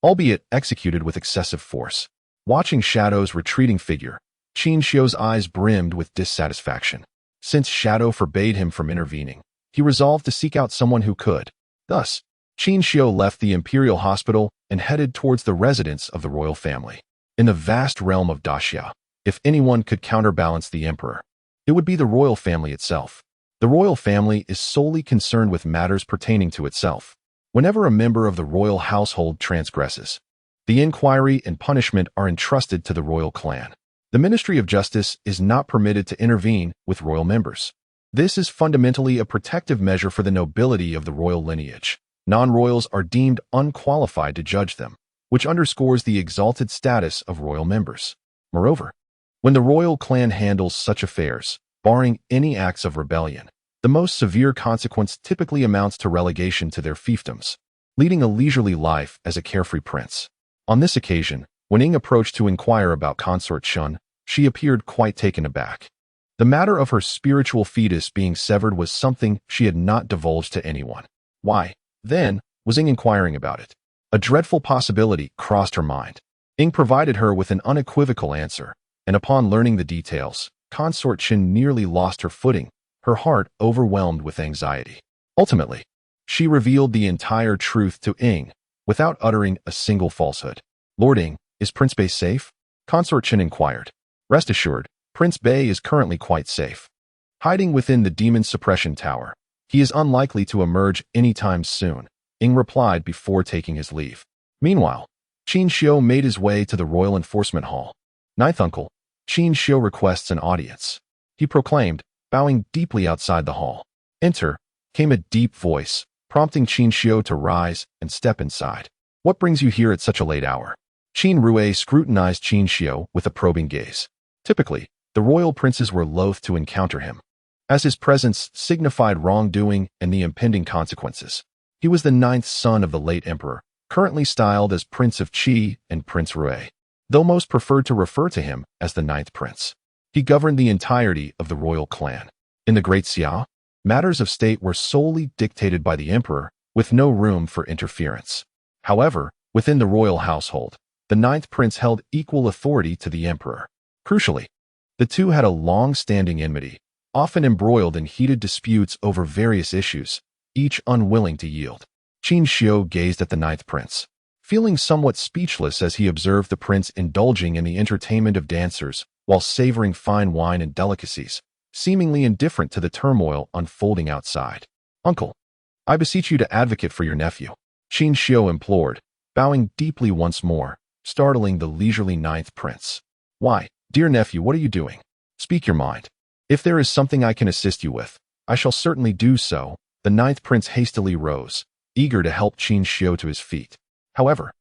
S1: albeit executed with excessive force. Watching Shadow's retreating figure, Qin Xiao's eyes brimmed with dissatisfaction. Since Shadow forbade him from intervening, he resolved to seek out someone who could. Thus, Qin Xiao left the imperial hospital and headed towards the residence of the royal family. In the vast realm of Daxia, if anyone could counterbalance the emperor, it would be the royal family itself. The royal family is solely concerned with matters pertaining to itself. Whenever a member of the royal household transgresses, the inquiry and punishment are entrusted to the royal clan. The Ministry of Justice is not permitted to intervene with royal members. This is fundamentally a protective measure for the nobility of the royal lineage. Non-royals are deemed unqualified to judge them, which underscores the exalted status of royal members. Moreover, when the royal clan handles such affairs, barring any acts of rebellion, the most severe consequence typically amounts to relegation to their fiefdoms, leading a leisurely life as a carefree prince. On this occasion, when Ying approached to inquire about Consort Chen, she appeared quite taken aback. The matter of her spiritual fetus being severed was something she had not divulged to anyone. Why, then, was Ying inquiring about it? A dreadful possibility crossed her mind. Ying provided her with an unequivocal answer, and upon learning the details, Consort Chen nearly lost her footing, her heart overwhelmed with anxiety. Ultimately, she revealed the entire truth to Ying, without uttering a single falsehood. Lord Ying, is Prince Bei safe? Consort Chen inquired. Rest assured, Prince Bei is currently quite safe. Hiding within the demon suppression tower, he is unlikely to emerge anytime soon, Ying replied before taking his leave. Meanwhile, Qin Xiao made his way to the Royal Enforcement Hall. Ninth Uncle, Qin Xiao requests an audience, he proclaimed, bowing deeply outside the hall. Enter, came a deep voice, prompting Qin Xiao to rise and step inside. What brings you here at such a late hour? Qin Rui scrutinized Qin Xiao with a probing gaze. Typically, the royal princes were loath to encounter him, as his presence signified wrongdoing and the impending consequences. He was the ninth son of the late emperor, currently styled as Prince of Qi and Prince Rui, though most preferred to refer to him as the ninth prince. He governed the entirety of the royal clan. In the Great Xia, matters of state were solely dictated by the emperor, with no room for interference. However, within the royal household, the ninth prince held equal authority to the emperor. Crucially, the two had a long-standing enmity, often embroiled in heated disputes over various issues, each unwilling to yield. Qin Xiao gazed at the ninth prince, feeling somewhat speechless as he observed the prince indulging in the entertainment of dancers while savoring fine wine and delicacies, seemingly indifferent to the turmoil unfolding outside. Uncle, I beseech you to advocate for your nephew. Qin Xiu implored, bowing deeply once more, startling the leisurely ninth prince. Why, dear nephew, what are you doing? Speak your mind. If there is something I can assist you with, I shall certainly do so. The ninth prince hastily rose, eager to help Qin Xiu to his feet. However,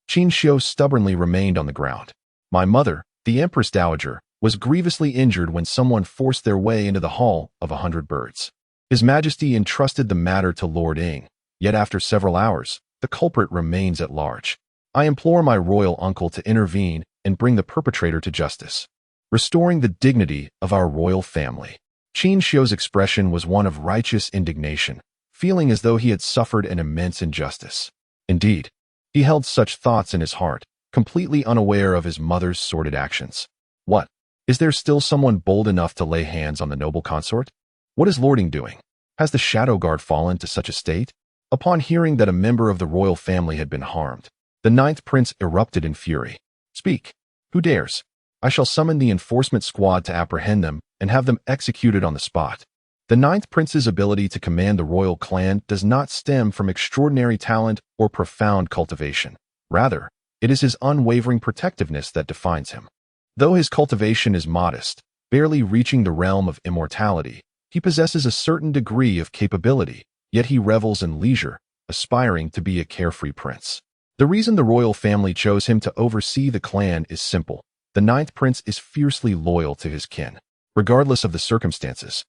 S1: Qin Xiu stubbornly remained on the ground. My mother, the Empress Dowager, was grievously injured when someone forced their way into the Hall of 100 Birds. His Majesty entrusted the matter to Lord Ying, yet after several hours, the culprit remains at large. I implore my royal uncle to intervene and bring the perpetrator to justice, restoring the dignity of our royal family. Qin Xiu's expression was one of righteous indignation, feeling as though he had suffered an immense injustice. Indeed, he held such thoughts in his heart, completely unaware of his mother's sordid actions. What? Is there still someone bold enough to lay hands on the noble consort? What is Lord Ying doing? Has the Shadow Guard fallen to such a state? Upon hearing that a member of the royal family had been harmed, the ninth prince erupted in fury. Speak. Who dares? I shall summon the enforcement squad to apprehend them and have them executed on the spot. The ninth prince's ability to command the royal clan does not stem from extraordinary talent or profound cultivation. Rather, it is his unwavering protectiveness that defines him. Though his cultivation is modest, barely reaching the realm of immortality, he possesses a certain degree of capability, yet he revels in leisure, aspiring to be a carefree prince. The reason the royal family chose him to oversee the clan is simple. The ninth prince is fiercely loyal to his kin, regardless of the circumstances.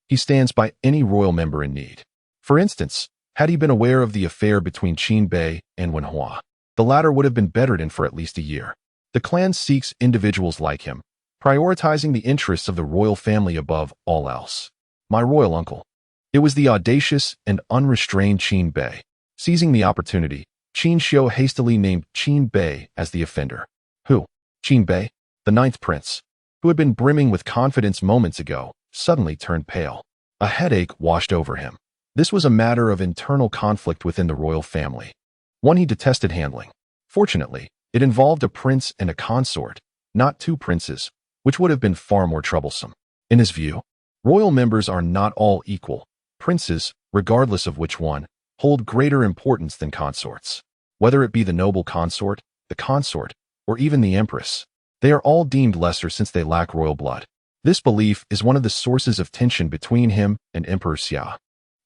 S1: He stands by any royal member in need. For instance, had he been aware of the affair between Qin Bei and Wen Hua, the latter would have been bedridden for at least a year. The clan seeks individuals like him, prioritizing the interests of the royal family above all else. My royal uncle. It was the audacious and unrestrained Qin Bei. Seizing the opportunity, Qin Xiu hastily named Qin Bei as the offender. Who? Qin Bei, the ninth prince, who had been brimming with confidence moments ago, suddenly turned pale. A headache washed over him. This was a matter of internal conflict within the royal family, one he detested handling. Fortunately, it involved a prince and a consort, not two princes, which would have been far more troublesome. In his view, royal members are not all equal. Princes, regardless of which one, hold greater importance than consorts. Whether it be the noble consort, the consort, or even the empress, they are all deemed lesser since they lack royal blood. This belief is one of the sources of tension between him and Emperor Xia,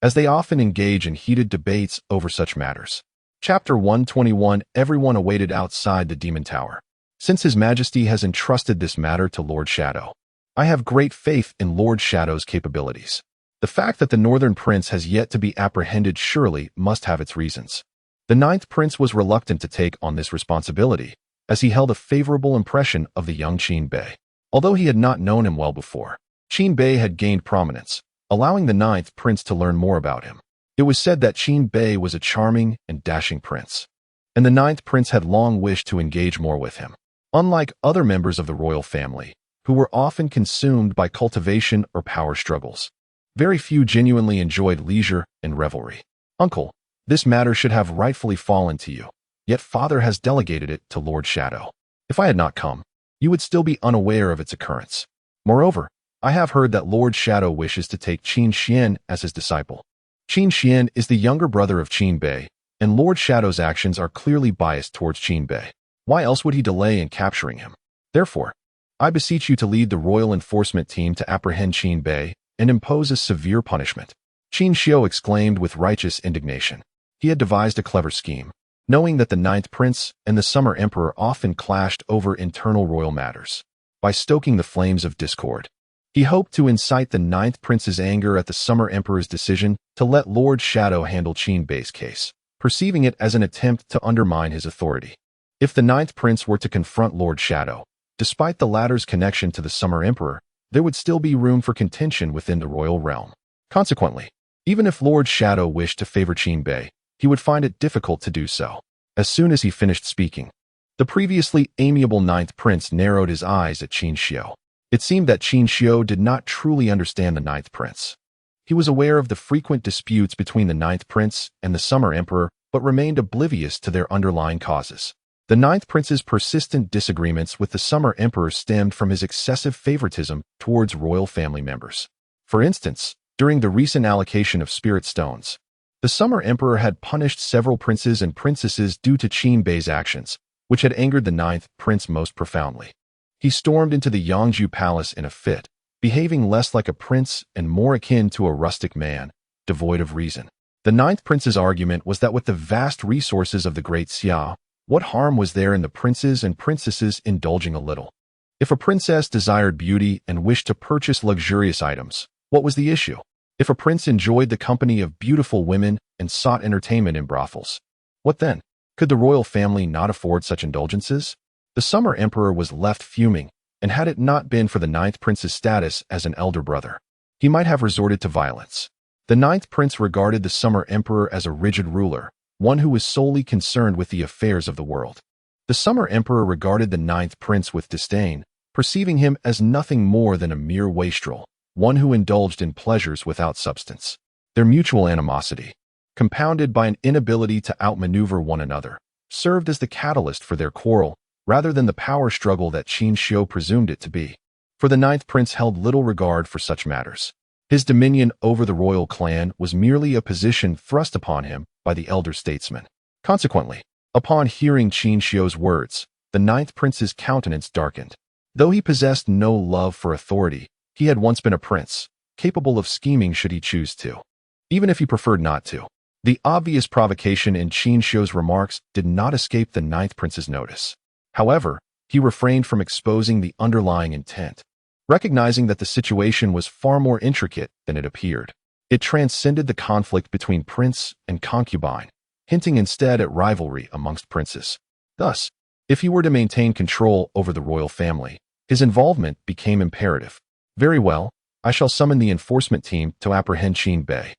S1: as they often engage in heated debates over such matters. Chapter 121. Everyone awaited outside the Demon Tower. Since His Majesty has entrusted this matter to Lord Shadow, I have great faith in Lord Shadow's capabilities. The fact that the Northern Prince has yet to be apprehended surely must have its reasons. The ninth prince was reluctant to take on this responsibility, as he held a favorable impression of the young Qin Bei. Although he had not known him well before, Qin Bei had gained prominence, allowing the ninth prince to learn more about him. It was said that Qin Bei was a charming and dashing prince, and the ninth prince had long wished to engage more with him. Unlike other members of the royal family, who were often consumed by cultivation or power struggles, very few genuinely enjoyed leisure and revelry. Uncle, this matter should have rightfully fallen to you, yet Father has delegated it to Lord Shadow. If I had not come, you would still be unaware of its occurrence. Moreover, I have heard that Lord Shadow wishes to take Qin Xian as his disciple. Qin Xian is the younger brother of Qin Bei, and Lord Shadow's actions are clearly biased towards Qin Bei. Why else would he delay in capturing him? Therefore, I beseech you to lead the royal enforcement team to apprehend Qin Bei and impose a severe punishment. Qin Xiu exclaimed with righteous indignation. He had devised a clever scheme, knowing that the ninth prince and the summer emperor often clashed over internal royal matters. By stoking the flames of discord, he hoped to incite the ninth prince's anger at the summer emperor's decision to let Lord Shadow handle Qin Bei's case, perceiving it as an attempt to undermine his authority. If the ninth prince were to confront Lord Shadow, despite the latter's connection to the summer emperor, there would still be room for contention within the royal realm. Consequently, even if Lord Shadow wished to favor Qin Bei, he would find it difficult to do so. As soon as he finished speaking, the previously amiable ninth prince narrowed his eyes at Qin Xiu. It seemed that Qin Xiu did not truly understand the ninth prince. He was aware of the frequent disputes between the ninth prince and the summer emperor, but remained oblivious to their underlying causes. The ninth prince's persistent disagreements with the summer emperor stemmed from his excessive favoritism towards royal family members. For instance, during the recent allocation of spirit stones, The Summer Emperor had punished several princes and princesses due to Qin Bei's actions, which had angered the ninth prince most profoundly. He stormed into the Yangju palace in a fit, behaving less like a prince and more akin to a rustic man, devoid of reason. The ninth prince's argument was that with the vast resources of the Great Xia, what harm was there in the princes and princesses indulging a little? If a princess desired beauty and wished to purchase luxurious items, what was the issue? If a prince enjoyed the company of beautiful women and sought entertainment in brothels, what then? Could the royal family not afford such indulgences? The Summer Emperor was left fuming, and had it not been for the ninth prince's status as an elder brother, he might have resorted to violence. The ninth prince regarded the Summer Emperor as a rigid ruler, one who was solely concerned with the affairs of the world. The Summer Emperor regarded the ninth prince with disdain, perceiving him as nothing more than a mere wastrel, one who indulged in pleasures without substance. Their mutual animosity, compounded by an inability to outmaneuver one another, served as the catalyst for their quarrel rather than the power struggle that Qin Shi presumed it to be. For the ninth prince held little regard for such matters. His dominion over the royal clan was merely a position thrust upon him by the elder statesman. Consequently, upon hearing Qin Shi's words, the ninth prince's countenance darkened. Though he possessed no love for authority, he had once been a prince, capable of scheming should he choose to, even if he preferred not to. The obvious provocation in Qin Shi's remarks did not escape the ninth prince's notice. However, he refrained from exposing the underlying intent, recognizing that the situation was far more intricate than it appeared. It transcended the conflict between prince and concubine, hinting instead at rivalry amongst princes. Thus, if he were to maintain control over the royal family, his involvement became imperative. "Very well, I shall summon the enforcement team to apprehend Qin Bei,"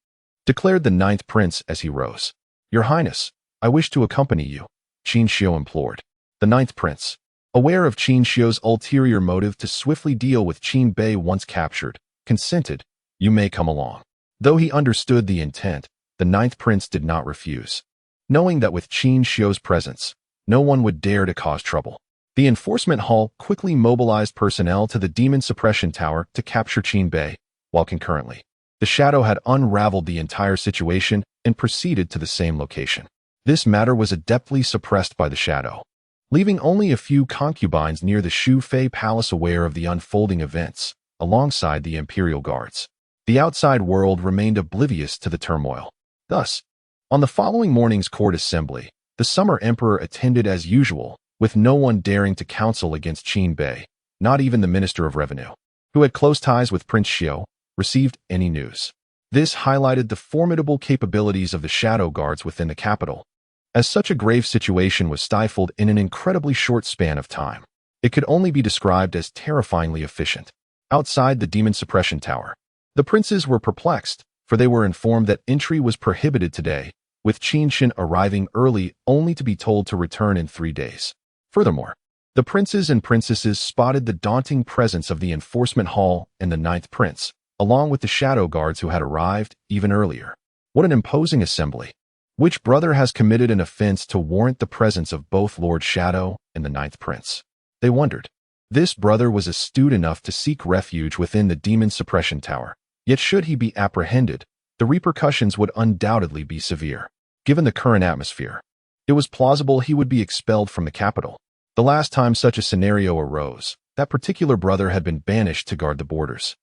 S1: declared the ninth prince as he rose. "Your Highness, I wish to accompany you," Qin Shi implored. The ninth prince, aware of Qin Shi's ulterior motive to swiftly deal with Qin Bei once captured, consented. "You may come along." Though he understood the intent, the ninth prince did not refuse, knowing that with Qin Shi's presence, no one would dare to cause trouble. The enforcement hall quickly mobilized personnel to the demon suppression tower to capture Qin Bei, while concurrently, the shadow had unraveled the entire situation and proceeded to the same location. This matter was adeptly suppressed by the shadow, leaving only a few concubines near the Shu Fei Palace aware of the unfolding events, alongside the imperial guards. The outside world remained oblivious to the turmoil. Thus, on the following morning's court assembly, the Summer Emperor attended as usual, with no one daring to counsel against Qin Bei, not even the Minister of Revenue, who had close ties with Prince Xiu, received any news. This highlighted the formidable capabilities of the shadow guards within the capital, as such a grave situation was stifled in an incredibly short span of time. It could only be described as terrifyingly efficient. Outside the demon suppression tower, the princes were perplexed, for they were informed that entry was prohibited today, with Qin Shi arriving early only to be told to return in 3 days. Furthermore, the princes and princesses spotted the daunting presence of the enforcement hall and the ninth prince, along with the shadow guards who had arrived even earlier. What an imposing assembly! Which brother has committed an offense to warrant the presence of both Lord Shadow and the ninth prince? They wondered. This brother was astute enough to seek refuge within the demon suppression tower, yet should he be apprehended, the repercussions would undoubtedly be severe. Given the current atmosphere, it was plausible he would be expelled from the capital. The last time such a scenario arose, that particular brother had been banished to guard the borders.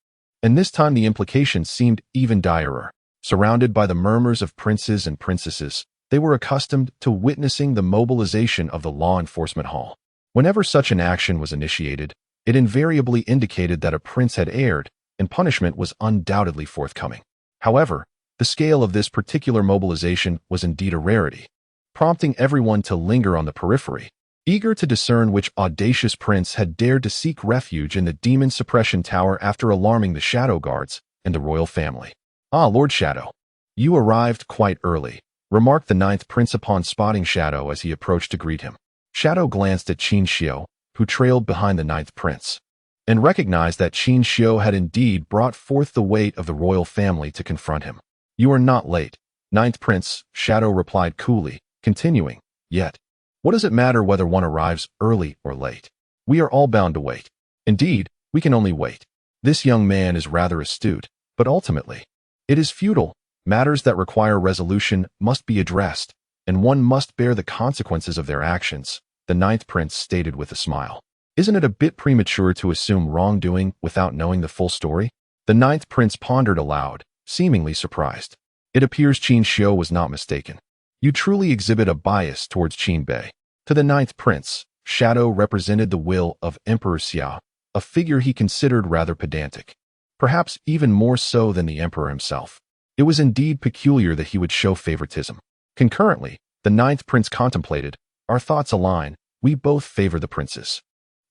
S1: And this time the implications seemed even direr. Surrounded by the murmurs of princes and princesses, they were accustomed to witnessing the mobilization of the law enforcement hall. Whenever such an action was initiated, it invariably indicated that a prince had erred, and punishment was undoubtedly forthcoming. However, the scale of this particular mobilization was indeed a rarity, prompting everyone to linger on the periphery, eager to discern which audacious prince had dared to seek refuge in the demon suppression tower after alarming the shadow guards and the royal family. "Ah, Lord Shadow, you arrived quite early," remarked the ninth prince upon spotting Shadow as he approached to greet him. Shadow glanced at Qin Shi, who trailed behind the ninth prince, and recognized that Qin Shi had indeed brought forth the weight of the royal family to confront him. "You are not late, ninth prince," Shadow replied coolly, continuing, "Yet, what does it matter whether one arrives early or late? We are all bound to wait. Indeed, we can only wait. This young man is rather astute, but ultimately, it is futile. Matters that require resolution must be addressed, and one must bear the consequences of their actions, the ninth prince stated with a smile. Isn't it a bit premature to assume wrongdoing without knowing the full story? The ninth prince pondered aloud, seemingly surprised. It appears Qin Xiu was not mistaken. You truly exhibit a bias towards Qin Bei. To the ninth prince, Shadow represented the will of Emperor Xiao, a figure he considered rather pedantic. Perhaps even more so than the emperor himself. It was indeed peculiar that he would show favoritism. Concurrently, the ninth prince contemplated, our thoughts align, we both favor the princes.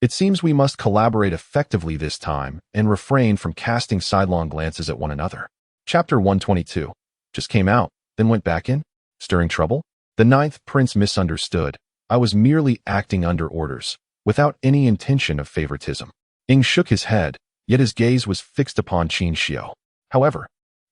S1: It seems we must collaborate effectively this time and refrain from casting sidelong glances at one another. Chapter 122. Just came out, then went back in? Stirring trouble? The ninth prince misunderstood. I was merely acting under orders, without any intention of favoritism. Ying shook his head, yet his gaze was fixed upon Qin Xiu. However,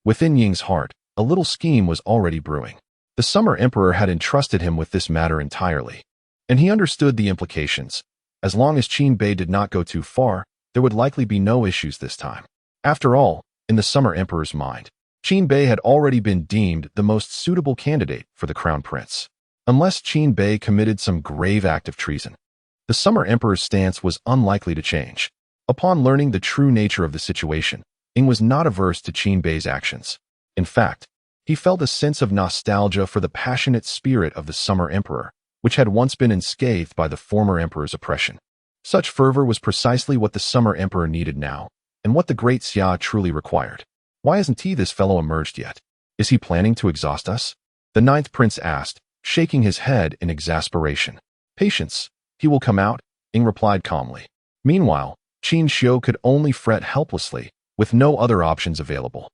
S1: within Ying's heart, a little scheme was already brewing. The Summer Emperor had entrusted him with this matter entirely, and he understood the implications. As long as Qin Bei did not go too far, there would likely be no issues this time. After all, in the Summer Emperor's mind, Qin Bei had already been deemed the most suitable candidate for the crown prince. Unless Qin Bei committed some grave act of treason, the Summer Emperor's stance was unlikely to change. Upon learning the true nature of the situation, Ying was not averse to Qin Bei's actions. In fact, he felt a sense of nostalgia for the passionate spirit of the Summer Emperor, which had once been unscathed by the former emperor's oppression. Such fervor was precisely what the Summer Emperor needed now, and what the great Xia truly required. Why hasn't this fellow emerged yet? Is he planning to exhaust us? The ninth prince asked, shaking his head in exasperation. Patience, he will come out, Ying replied calmly. Meanwhile, Qin Xiu could only fret helplessly, with no other options available.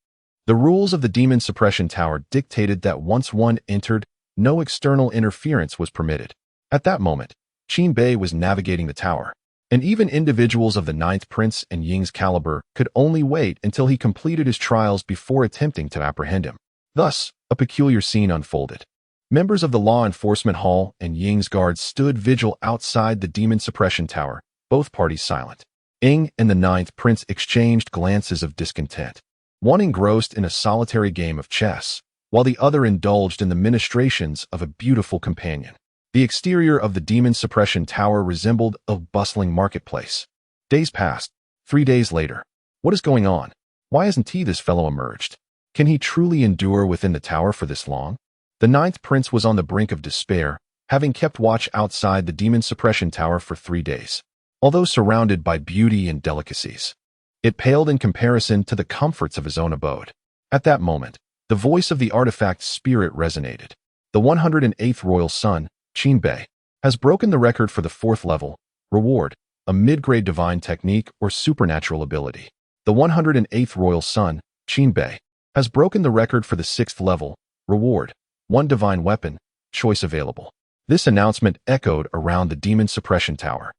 S1: The rules of the Demon Suppression Tower dictated that once one entered, no external interference was permitted. At that moment, Qin Bei was navigating the tower, and even individuals of the ninth prince and Ying's caliber could only wait until he completed his trials before attempting to apprehend him. Thus, a peculiar scene unfolded. Members of the Law Enforcement Hall and Ying's guards stood vigil outside the Demon Suppression Tower, both parties silent. Ying and the ninth prince exchanged glances of discontent, one engrossed in a solitary game of chess, while the other indulged in the ministrations of a beautiful companion. The exterior of the Demon Suppression Tower resembled a bustling marketplace. Days passed. 3 days later. What is going on? Why hasn't this fellow emerged? Can he truly endure within the tower for this long? The ninth prince was on the brink of despair, having kept watch outside the Demon Suppression Tower for 3 days. Although surrounded by beauty and delicacies, it paled in comparison to the comforts of his own abode. At that moment, the voice of the artifact spirit resonated. The 108th royal son, Qin Bei, has broken the record for the 4th level, reward, a mid-grade divine technique or supernatural ability. The 108th royal son, Qin Bei, has broken the record for the 6th level, reward, 1 divine weapon, choice available. This announcement echoed around the Demon Suppression Tower,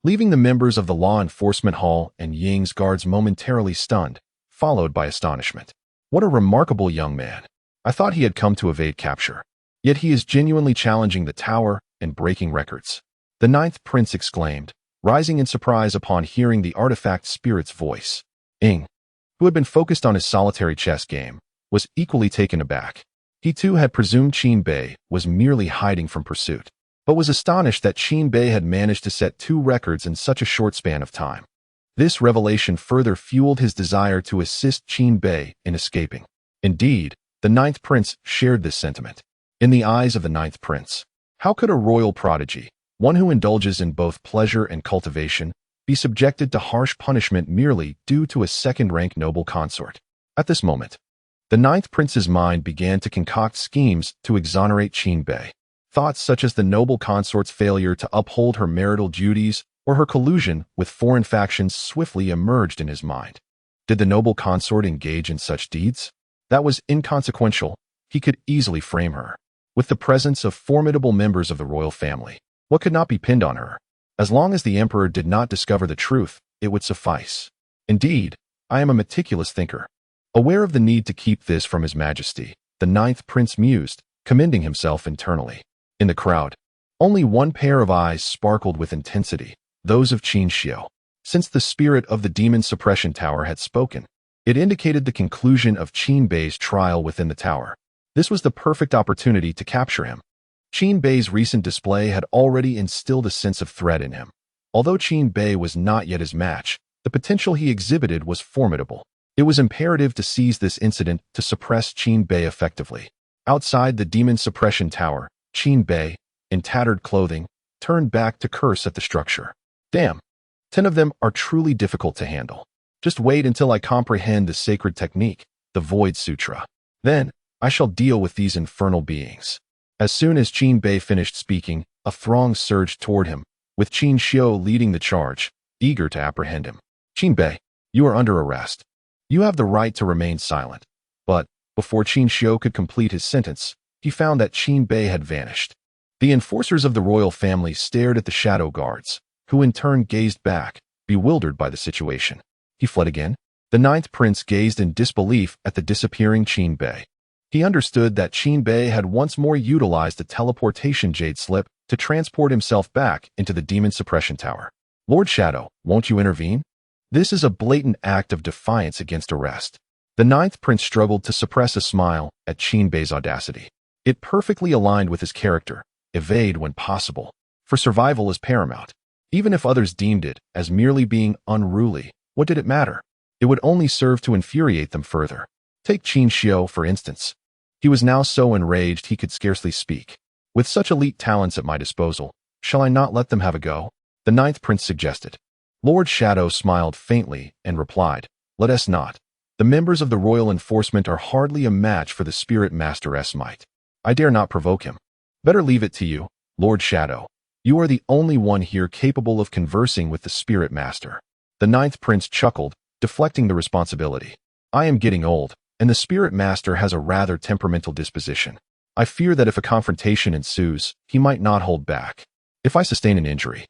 S1: leaving the members of the Law Enforcement Hall and Ying's guards momentarily stunned, followed by astonishment. What a remarkable young man. I thought he had come to evade capture. Yet he is genuinely challenging the tower and breaking records. The ninth prince exclaimed, rising in surprise upon hearing the artifact spirit's voice. Ying, who had been focused on his solitary chess game, was equally taken aback. He too had presumed Qin Bei was merely hiding from pursuit, but was astonished that Qin Bei had managed to set 2 records in such a short span of time. This revelation further fueled his desire to assist Qin Bei in escaping. Indeed, the ninth prince shared this sentiment. In the eyes of the ninth prince, how could a royal prodigy, one who indulges in both pleasure and cultivation, be subjected to harsh punishment merely due to a second-rank noble consort? At this moment, the ninth prince's mind began to concoct schemes to exonerate Qin Bei. Thoughts such as the noble consort's failure to uphold her marital duties or her collusion with foreign factions swiftly emerged in his mind. Did the noble consort engage in such deeds? That was inconsequential. He could easily frame her. With the presence of formidable members of the royal family, what could not be pinned on her? As long as the emperor did not discover the truth, it would suffice. Indeed, I am a meticulous thinker. Aware of the need to keep this from His Majesty, the ninth prince mused, commending himself internally. In the crowd, only one pair of eyes sparkled with intensity, those of Qin Xiu. Since the spirit of the Demon Suppression Tower had spoken, It indicated the conclusion of Qin Bei's trial within the tower. This was the perfect opportunity to capture him. Qin Bei's recent display had already instilled a sense of threat in him. Although Qin Bei was not yet his match, the potential he exhibited was formidable. It was imperative to seize this incident to suppress Qin Bei effectively. Outside the demon suppression tower, Qin Bei, in tattered clothing, turned back to curse at the structure. Damn, 10 of them are truly difficult to handle. Just wait until I comprehend the sacred technique, the Void Sutra. Then, I shall deal with these infernal beings. As soon as Qin Bei finished speaking, a throng surged toward him, with Qin Xiu leading the charge, eager to apprehend him. Qin Bei, you are under arrest. You have the right to remain silent. But, before Qin Xiu could complete his sentence, he found that Qin Bei had vanished. The enforcers of the royal family stared at the shadow guards, who in turn gazed back, bewildered by the situation. He fled again. The ninth prince gazed in disbelief at the disappearing Qin Bei. He understood that Qin Bei had once more utilized the teleportation jade slip to transport himself back into the demon suppression tower. Lord Shadow, won't you intervene? This is a blatant act of defiance against arrest. The ninth prince struggled to suppress a smile at Qin Bei's audacity. It perfectly aligned with his character, evade when possible, for survival is paramount. Even if others deemed it as merely being unruly, what did it matter? It would only serve to infuriate them further. Take Qin Xiu, for instance. He was now so enraged he could scarcely speak. With such elite talents at my disposal, shall I not let them have a go? The ninth prince suggested. Lord Shadow smiled faintly and replied, let us not. The members of the royal enforcement are hardly a match for the spirit master's might. I dare not provoke him. Better leave it to you, Lord Shadow. You are the only one here capable of conversing with the spirit master. The ninth prince chuckled, deflecting the responsibility. I am getting old, and the spirit master has a rather temperamental disposition. I fear that if a confrontation ensues, he might not hold back. If I sustain an injury,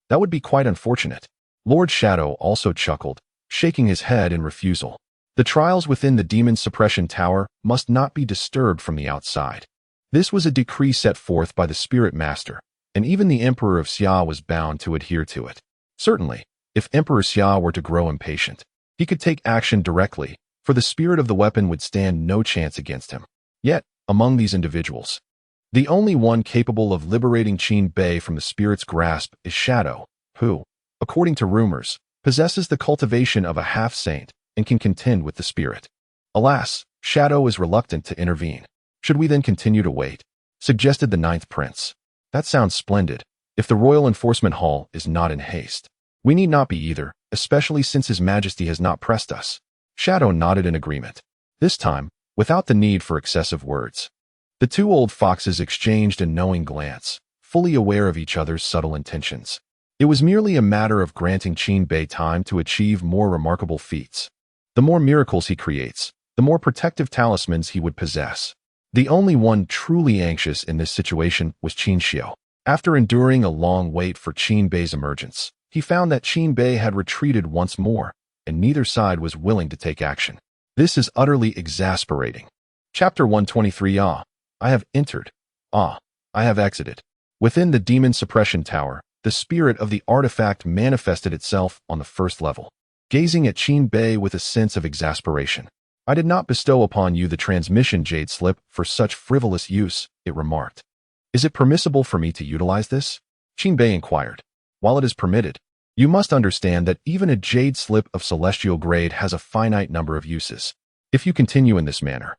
S1: that would be quite unfortunate. Lord Shadow also chuckled, shaking his head in refusal. The trials within the demon suppression tower must not be disturbed from the outside. This was a decree set forth by the spirit master, and even the Emperor of Xia was bound to adhere to it. Certainly, if Emperor Xia were to grow impatient, he could take action directly, for the spirit of the weapon would stand no chance against him. Yet, among these individuals, the only one capable of liberating Qin Bei from the spirit's grasp is Shadow, who, according to rumors, possesses the cultivation of a half-saint and can contend with the spirit. Alas, Shadow is reluctant to intervene. Should we then continue to wait? Suggested the ninth prince. That sounds splendid, if the royal enforcement hall is not in haste. We need not be either, especially since His Majesty has not pressed us. Shadow nodded in agreement. This time, without the need for excessive words. The two old foxes exchanged a knowing glance, fully aware of each other's subtle intentions. It was merely a matter of granting Qin Bei time to achieve more remarkable feats. The more miracles he creates, the more protective talismans he would possess. The only one truly anxious in this situation was Qin Xiu. After enduring a long wait for Qin Bei's emergence, he found that Qin Bei had retreated once more, and neither side was willing to take action. This is utterly exasperating. Chapter 123. I have entered. I have exited. Within the demon suppression tower, the spirit of the artifact manifested itself on the first level. Gazing at Qin Bei with a sense of exasperation. I did not bestow upon you the transmission jade slip for such frivolous use, it remarked. Is it permissible for me to utilize this? Qin Bei inquired. While it is permitted, you must understand that even a jade slip of celestial grade has a finite number of uses. If you continue in this manner,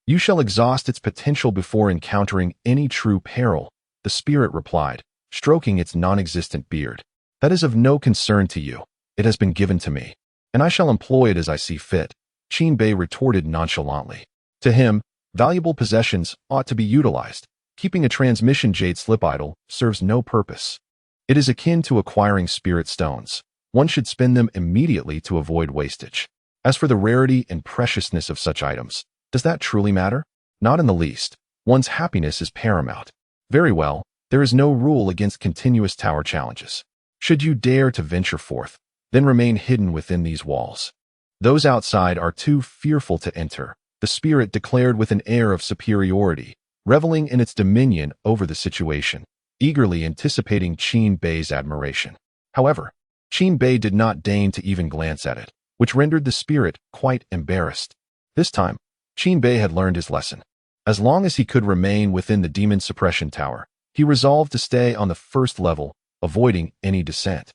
S1: you shall exhaust its potential before encountering any true peril, the spirit replied, stroking its non-existent beard. That is of no concern to you. It has been given to me, and I shall employ it as I see fit, Qin Bei retorted nonchalantly. To him, valuable possessions ought to be utilized. Keeping a transmission jade slip idle serves no purpose. It is akin to acquiring spirit stones. One should spend them immediately to avoid wastage. As for the rarity and preciousness of such items, does that truly matter? Not in the least. One's happiness is paramount. Very well, there is no rule against continuous tower challenges. Should you dare to venture forth, then remain hidden within these walls. Those outside are too fearful to enter, the spirit declared with an air of superiority, reveling in its dominion over the situation, eagerly anticipating Qin Bei's admiration. However, Qin Bei did not deign to even glance at it. which rendered the spirit quite embarrassed. This time, Qin Bei had learned his lesson. As long as he could remain within the demon suppression tower, he resolved to stay on the first level, avoiding any descent.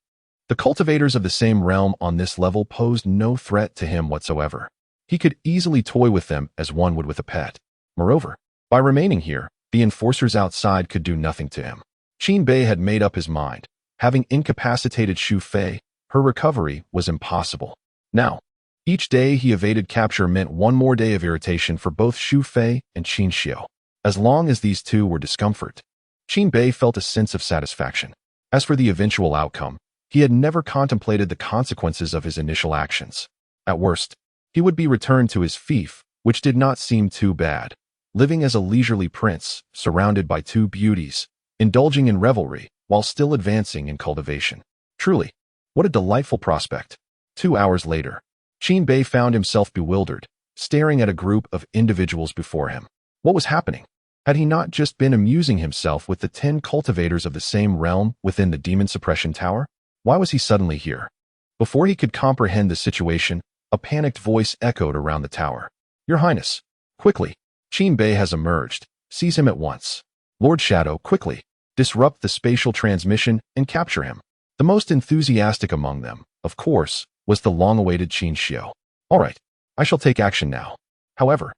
S1: The cultivators of the same realm on this level posed no threat to him whatsoever. He could easily toy with them as one would with a pet. Moreover, by remaining here, the enforcers outside could do nothing to him. Qin Bei had made up his mind. Having incapacitated Xu Fei, her recovery was impossible. Now, each day he evaded capture meant one more day of irritation for both Xu Fei and Qin Xiu. As long as these two were discomfort, Qin Bei felt a sense of satisfaction. As for the eventual outcome, he had never contemplated the consequences of his initial actions. At worst, he would be returned to his fief, which did not seem too bad, living as a leisurely prince, surrounded by two beauties, indulging in revelry, while still advancing in cultivation. Truly, what a delightful prospect. 2 hours later, Qin Bei found himself bewildered, staring at a group of individuals before him. What was happening? Had he not just been amusing himself with the 10 cultivators of the same realm within the demon suppression tower? Why was he suddenly here? Before he could comprehend the situation, a panicked voice echoed around the tower. Your Highness, quickly, Qin Bei has emerged. Seize him at once. Lord Shadow, quickly, disrupt the spatial transmission and capture him. The most enthusiastic among them, of course, was the long-awaited Qin Xiu. All right, I shall take action now. However,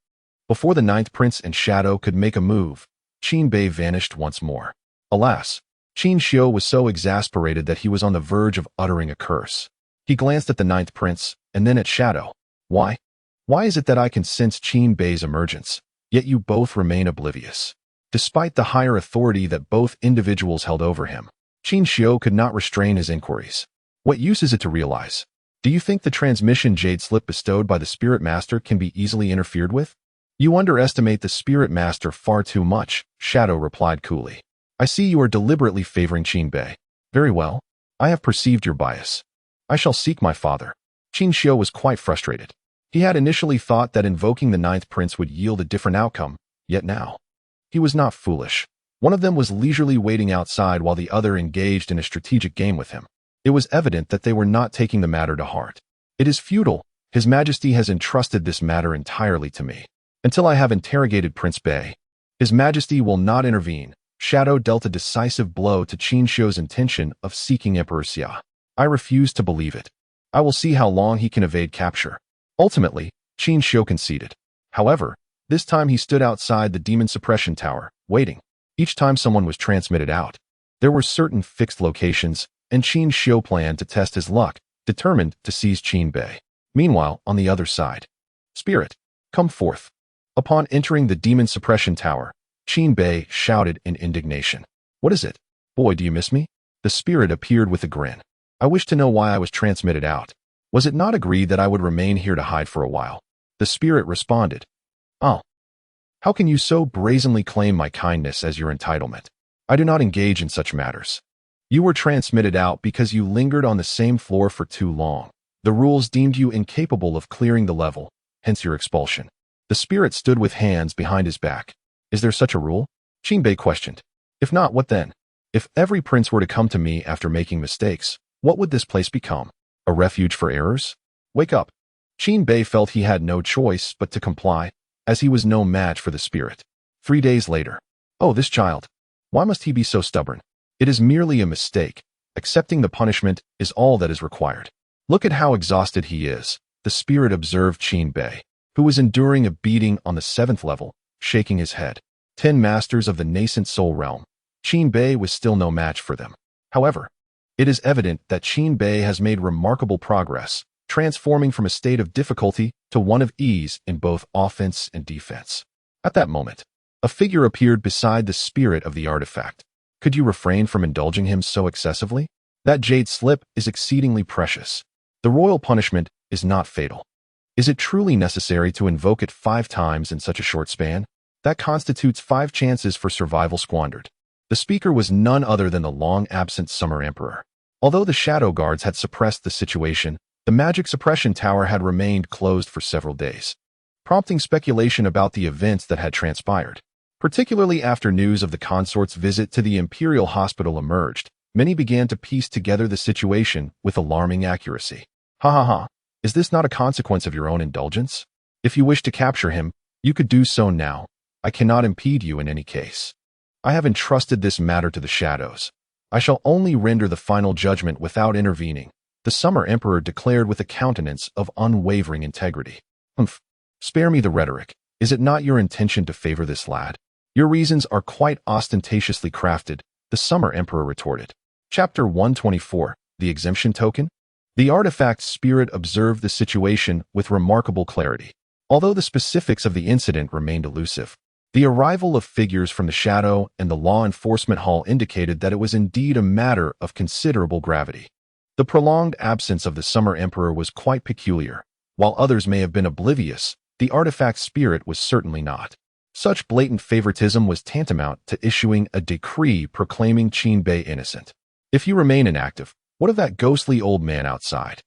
S1: before the ninth prince and Shadow could make a move, Qin Bei vanished once more. Alas, Qin Xiu was so exasperated that he was on the verge of uttering a curse. He glanced at the ninth prince, and then at Shadow. Why? Why is it that I can sense Qin Bei's emergence, yet you both remain oblivious? Despite the higher authority that both individuals held over him, Qin Xiu could not restrain his inquiries. What use is it to realize? Do you think the transmission jade slip bestowed by the Spirit Master can be easily interfered with? You underestimate the Spirit Master far too much, Shadow replied coolly. I see you are deliberately favoring Qin Bei. Very well. I have perceived your bias. I shall seek my father. Qin Xiu was quite frustrated. He had initially thought that invoking the ninth prince would yield a different outcome, yet now. He was not foolish. One of them was leisurely waiting outside while the other engaged in a strategic game with him. It was evident that they were not taking the matter to heart. It is futile. His Majesty has entrusted this matter entirely to me. Until I have interrogated Prince Bei, His Majesty will not intervene. Shadow dealt a decisive blow to Qin Xiu's intention of seeking Emperor Xia. I refuse to believe it. I will see how long he can evade capture. Ultimately, Qin Xiu conceded. However, this time he stood outside the demon suppression tower, waiting. Each time someone was transmitted out, there were certain fixed locations, and Qin Xiu planned to test his luck, determined to seize Qin Bei. Meanwhile, on the other side, Spirit, come forth. Upon entering the demon suppression tower, Qin Bei shouted in indignation. What is it? Boy, do you miss me? The spirit appeared with a grin. I wish to know why I was transmitted out. Was it not agreed that I would remain here to hide for a while? The spirit responded. Oh. How can you so brazenly claim my kindness as your entitlement? I do not engage in such matters. You were transmitted out because you lingered on the same floor for too long. The rules deemed you incapable of clearing the level, hence your expulsion. The spirit stood with hands behind his back. Is there such a rule? Qin Bei questioned. If not, what then? If every prince were to come to me after making mistakes, what would this place become? A refuge for errors? Wake up. Qin Bei felt he had no choice but to comply, as he was no match for the spirit. 3 days later. Oh, this child. Why must he be so stubborn? It is merely a mistake. Accepting the punishment is all that is required. Look at how exhausted he is, the spirit observed Qin Bei, who was enduring a beating on the 7th level, shaking his head. 10 masters of the nascent soul realm. Qin Bei was still no match for them. However, it is evident that Qin Bei has made remarkable progress, transforming from a state of difficulty to one of ease in both offense and defense. At that moment, a figure appeared beside the spirit of the artifact. Could you refrain from indulging him so excessively? That jade slip is exceedingly precious. The royal punishment is not fatal. Is it truly necessary to invoke it 5 times in such a short span? That constitutes 5 chances for survival squandered. The speaker was none other than the long-absent Summer Emperor. Although the Shadow Guards had suppressed the situation, the magic suppression tower had remained closed for several days, prompting speculation about the events that had transpired. Particularly after news of the consort's visit to the Imperial Hospital emerged, many began to piece together the situation with alarming accuracy. Ha ha ha. Is this not a consequence of your own indulgence? If you wish to capture him, you could do so now. I cannot impede you in any case. I have entrusted this matter to the shadows. I shall only render the final judgment without intervening, the Summer Emperor declared with a countenance of unwavering integrity. Humph. Spare me the rhetoric. Is it not your intention to favor this lad? Your reasons are quite ostentatiously crafted, the Summer Emperor retorted. Chapter 124, The Exemption Token? The artifact spirit observed the situation with remarkable clarity. Although the specifics of the incident remained elusive, the arrival of figures from the shadow and the law enforcement hall indicated that it was indeed a matter of considerable gravity. The prolonged absence of the Summer Emperor was quite peculiar. While others may have been oblivious, the artifact spirit was certainly not. Such blatant favoritism was tantamount to issuing a decree proclaiming Qin Bei innocent. If you remain inactive, what of that ghostly old man outside?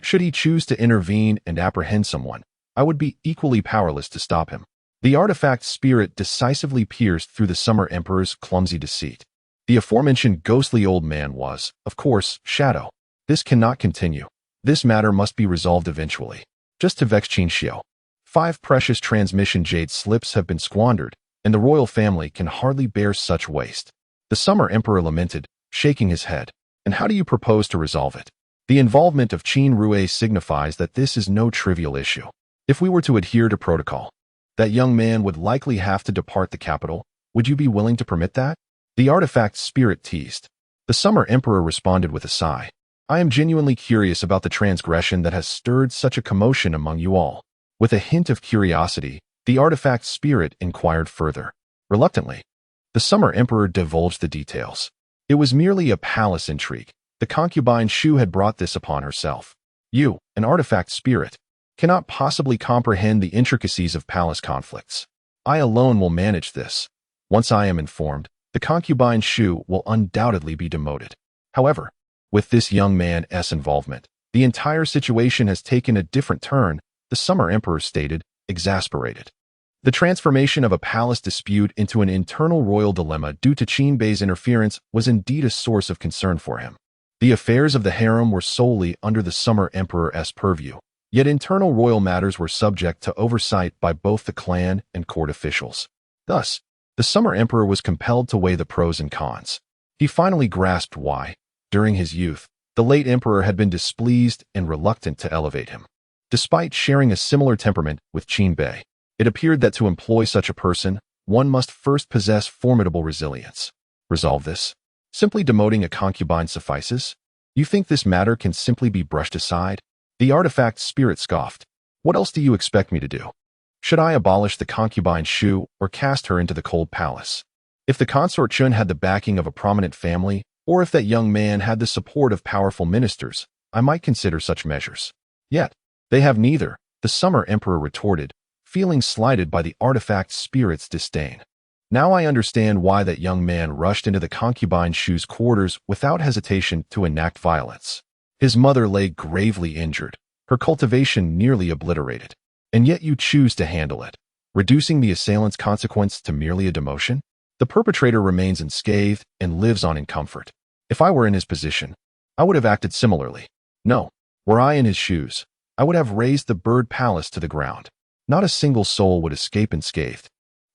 S1: Should he choose to intervene and apprehend someone, I would be equally powerless to stop him. The artifact spirit decisively pierced through the Summer Emperor's clumsy deceit. The aforementioned ghostly old man was, of course, Shadow. This cannot continue. This matter must be resolved eventually. Just to vex Qin Xiao. 5 precious transmission jade slips have been squandered, and the royal family can hardly bear such waste. The Summer Emperor lamented, shaking his head. And how do you propose to resolve it? The involvement of Qin Rui signifies that this is no trivial issue. If we were to adhere to protocol, that young man would likely have to depart the capital. Would you be willing to permit that? The artifact spirit teased. The Summer Emperor responded with a sigh. I am genuinely curious about the transgression that has stirred such a commotion among you all. With a hint of curiosity, the artifact spirit inquired further. Reluctantly, the Summer Emperor divulged the details. It was merely a palace intrigue. The concubine Shu had brought this upon herself. You, an artifact spirit, cannot possibly comprehend the intricacies of palace conflicts. I alone will manage this. Once I am informed, the concubine Shu will undoubtedly be demoted. However, with this young man's involvement, the entire situation has taken a different turn, the Summer Emperor stated, exasperated. The transformation of a palace dispute into an internal royal dilemma due to Qin Bei's interference was indeed a source of concern for him. The affairs of the harem were solely under the Summer Emperor's purview, yet internal royal matters were subject to oversight by both the clan and court officials. Thus, the Summer Emperor was compelled to weigh the pros and cons. He finally grasped why, during his youth, the late emperor had been displeased and reluctant to elevate him. Despite sharing a similar temperament with Qin Bei, it appeared that to employ such a person, one must first possess formidable resilience. Resolve this? Simply demoting a concubine suffices? You think this matter can simply be brushed aside? The artifact spirit scoffed. What else do you expect me to do? Should I abolish the concubine Shu or cast her into the cold palace? If the consort Chun had the backing of a prominent family, or if that young man had the support of powerful ministers, I might consider such measures. Yet, they have neither, the Summer Emperor retorted, feeling slighted by the artifact spirit's disdain. Now I understand why that young man rushed into the concubine Shu's quarters without hesitation to enact violence. His mother lay gravely injured, her cultivation nearly obliterated. And yet you choose to handle it, reducing the assailant's consequence to merely a demotion? The perpetrator remains unscathed and lives on in comfort. If I were in his position, I would have acted similarly. No, were I in his shoes, I would have razed the bird palace to the ground. Not a single soul would escape unscathed.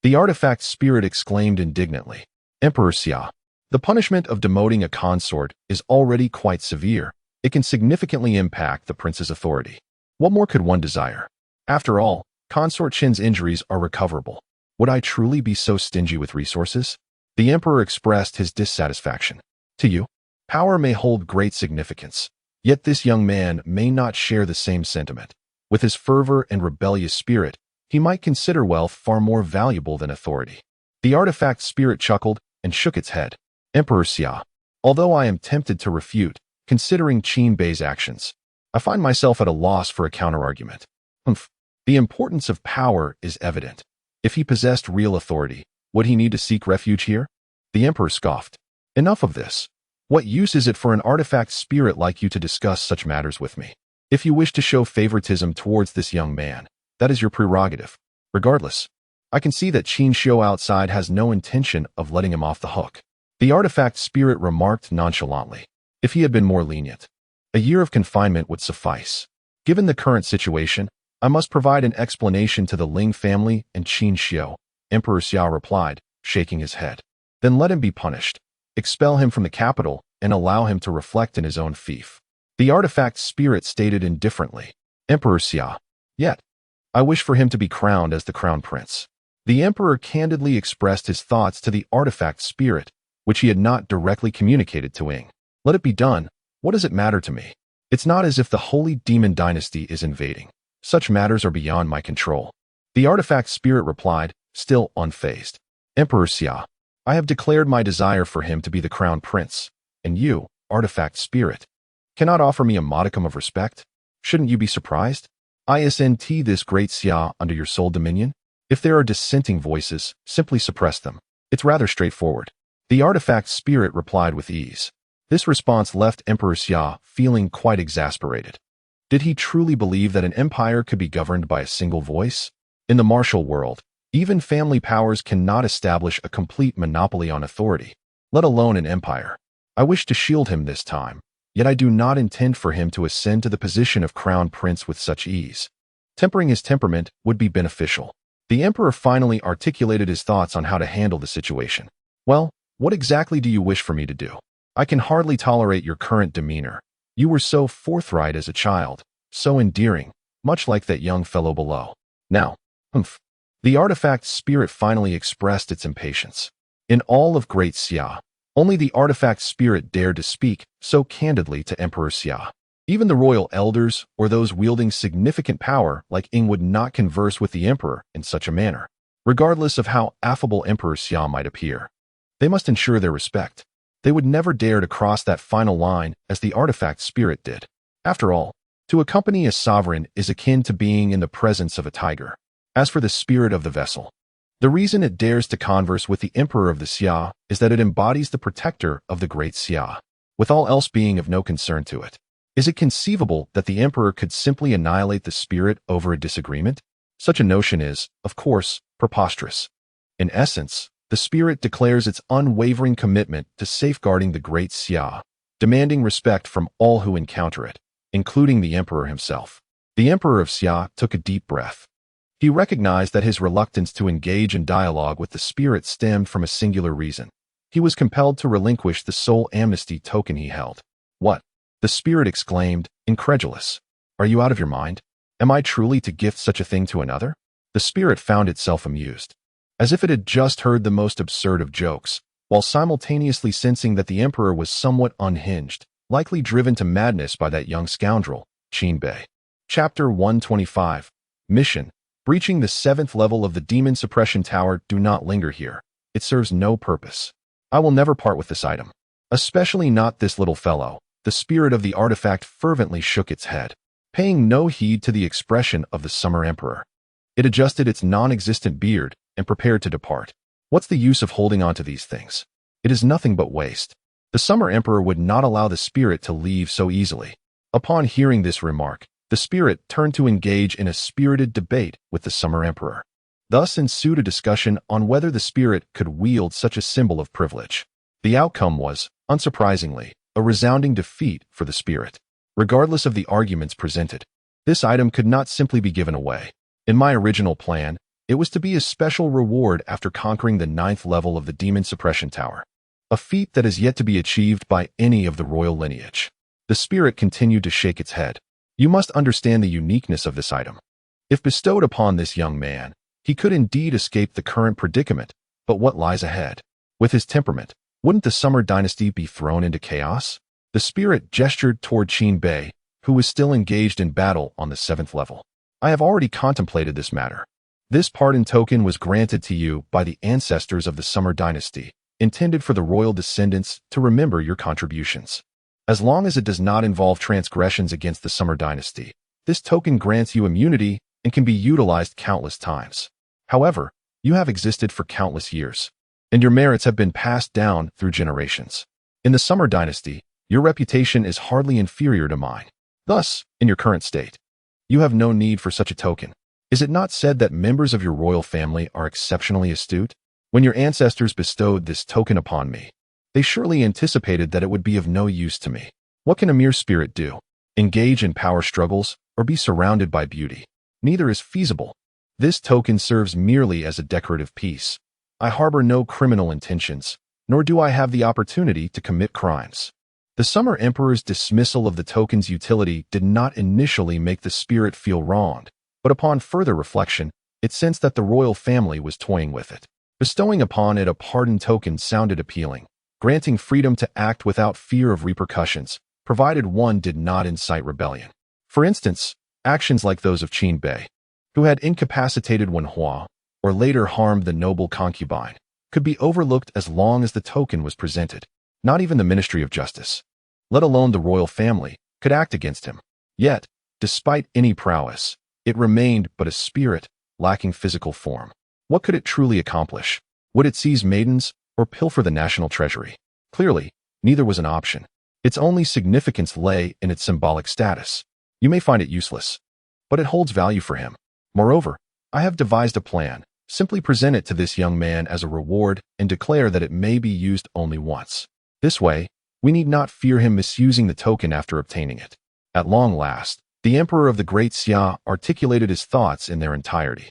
S1: The artifact spirit exclaimed indignantly. Emperor Xia, the punishment of demoting a consort is already quite severe. It can significantly impact the prince's authority. What more could one desire? After all, consort Qin's injuries are recoverable. Would I truly be so stingy with resources? The emperor expressed his dissatisfaction. To you, power may hold great significance. Yet this young man may not share the same sentiment. With his fervor and rebellious spirit, he might consider wealth far more valuable than authority. The artifact spirit chuckled and shook its head. Emperor Xia, although I am tempted to refute, considering Qin Bei's actions, I find myself at a loss for a counterargument. The importance of power is evident. If he possessed real authority, would he need to seek refuge here? The emperor scoffed. Enough of this. What use is it for an artifact spirit like you to discuss such matters with me? If you wish to show favoritism towards this young man, that is your prerogative. Regardless, I can see that Qin Xiao outside has no intention of letting him off the hook. The artifact spirit remarked nonchalantly. If he had been more lenient, a year of confinement would suffice. Given the current situation, I must provide an explanation to the Ling family and Qin Xiu, Emperor Xia replied, shaking his head. Then let him be punished. Expel him from the capital and allow him to reflect in his own fief. The artifact spirit stated indifferently. Emperor Xia. Yet, I wish for him to be crowned as the crown prince. The emperor candidly expressed his thoughts to the artifact spirit, which he had not directly communicated to Ying. Let it be done. What does it matter to me? It's not as if the holy demon dynasty is invading. Such matters are beyond my control. The artifact spirit replied, still unfazed. Emperor Xia, I have declared my desire for him to be the crown prince, and you, artifact spirit, cannot offer me a modicum of respect? Shouldn't you be surprised? Isn't this great Xia under your sole dominion? If there are dissenting voices, simply suppress them. It's rather straightforward. The artifact spirit replied with ease. This response left Emperor Xia feeling quite exasperated. Did he truly believe that an empire could be governed by a single voice? In the martial world, even family powers cannot establish a complete monopoly on authority, let alone an empire. I wish to shield him this time, yet I do not intend for him to ascend to the position of crown prince with such ease. Tempering his temperament would be beneficial. The emperor finally articulated his thoughts on how to handle the situation. Well, what exactly do you wish for me to do? I can hardly tolerate your current demeanor. You were so forthright as a child, so endearing, much like that young fellow below. Now, The artifact spirit finally expressed its impatience. In all of Great Xia, only the artifact spirit dared to speak so candidly to Emperor Xia. Even the royal elders or those wielding significant power like Ying would not converse with the emperor in such a manner, regardless of how affable Emperor Xia might appear. They must ensure their respect. They would never dare to cross that final line as the artifact spirit did. After all, to accompany a sovereign is akin to being in the presence of a tiger. As for the spirit of the vessel, the reason it dares to converse with the emperor of the Xia is that it embodies the protector of the great Xia, with all else being of no concern to it. Is it conceivable that the emperor could simply annihilate the spirit over a disagreement? Such a notion is, of course, preposterous. In essence, the spirit declares its unwavering commitment to safeguarding the great Xia, demanding respect from all who encounter it, including the emperor himself. The emperor of Xia took a deep breath. He recognized that his reluctance to engage in dialogue with the spirit stemmed from a singular reason. He was compelled to relinquish the soul amnesty token he held. What? The spirit exclaimed, incredulous. Are you out of your mind? Am I truly to gift such a thing to another? The spirit found itself amused, as if it had just heard the most absurd of jokes, while simultaneously sensing that the emperor was somewhat unhinged, likely driven to madness by that young scoundrel, Qin Bei. Chapter 125. Mission. Breaching the 7th level of the Demon Suppression Tower. Do not linger here. It serves no purpose. I will never part with this item. Especially not this little fellow. The spirit of the artifact fervently shook its head, paying no heed to the expression of the Summer Emperor. It adjusted its non-existent beard and prepared to depart. What's the use of holding on to these things? It is nothing but waste. The Summer Emperor would not allow the spirit to leave so easily. Upon hearing this remark, the spirit turned to engage in a spirited debate with the Summer Emperor. Thus ensued a discussion on whether the spirit could wield such a symbol of privilege. The outcome was, unsurprisingly, a resounding defeat for the spirit. Regardless of the arguments presented, this item could not simply be given away. In my original plan, it was to be a special reward after conquering the 9th level of the Demon Suppression Tower, a feat that is yet to be achieved by any of the royal lineage. The spirit continued to shake its head. You must understand the uniqueness of this item. If bestowed upon this young man, he could indeed escape the current predicament, but what lies ahead? With his temperament, wouldn't the Summer Dynasty be thrown into chaos? The spirit gestured toward Qin Bei, who was still engaged in battle on the 7th level. I have already contemplated this matter. This pardon token was granted to you by the ancestors of the Summer Dynasty, intended for the royal descendants to remember your contributions. As long as it does not involve transgressions against the Summer Dynasty, this token grants you immunity and can be utilized countless times. However, you have existed for countless years, and your merits have been passed down through generations. In the Summer Dynasty, your reputation is hardly inferior to mine. Thus, in your current state, you have no need for such a token. Is it not said that members of your royal family are exceptionally astute? When your ancestors bestowed this token upon me, they surely anticipated that it would be of no use to me. What can a mere spirit do? Engage in power struggles, or be surrounded by beauty. Neither is feasible. This token serves merely as a decorative piece. I harbor no criminal intentions, nor do I have the opportunity to commit crimes. The Summer Emperor's dismissal of the token's utility did not initially make the spirit feel wronged, but upon further reflection, it sensed that the royal family was toying with it. Bestowing upon it a pardon token sounded appealing, granting freedom to act without fear of repercussions, provided one did not incite rebellion. For instance, actions like those of Qin Bei, who had incapacitated Wen Hua, or later harmed the noble concubine, could be overlooked as long as the token was presented. Not even the Ministry of Justice, let alone the royal family, could act against him. Yet, despite any prowess, it remained but a spirit, lacking physical form. What could it truly accomplish? Would it seize maidens, or pilfer the national treasury? Clearly, neither was an option. Its only significance lay in its symbolic status. You may find it useless, but it holds value for him. Moreover, I have devised a plan. Simply present it to this young man as a reward and declare that it may be used only once. This way, we need not fear him misusing the token after obtaining it. At long last, the Emperor of the Great Xia articulated his thoughts in their entirety.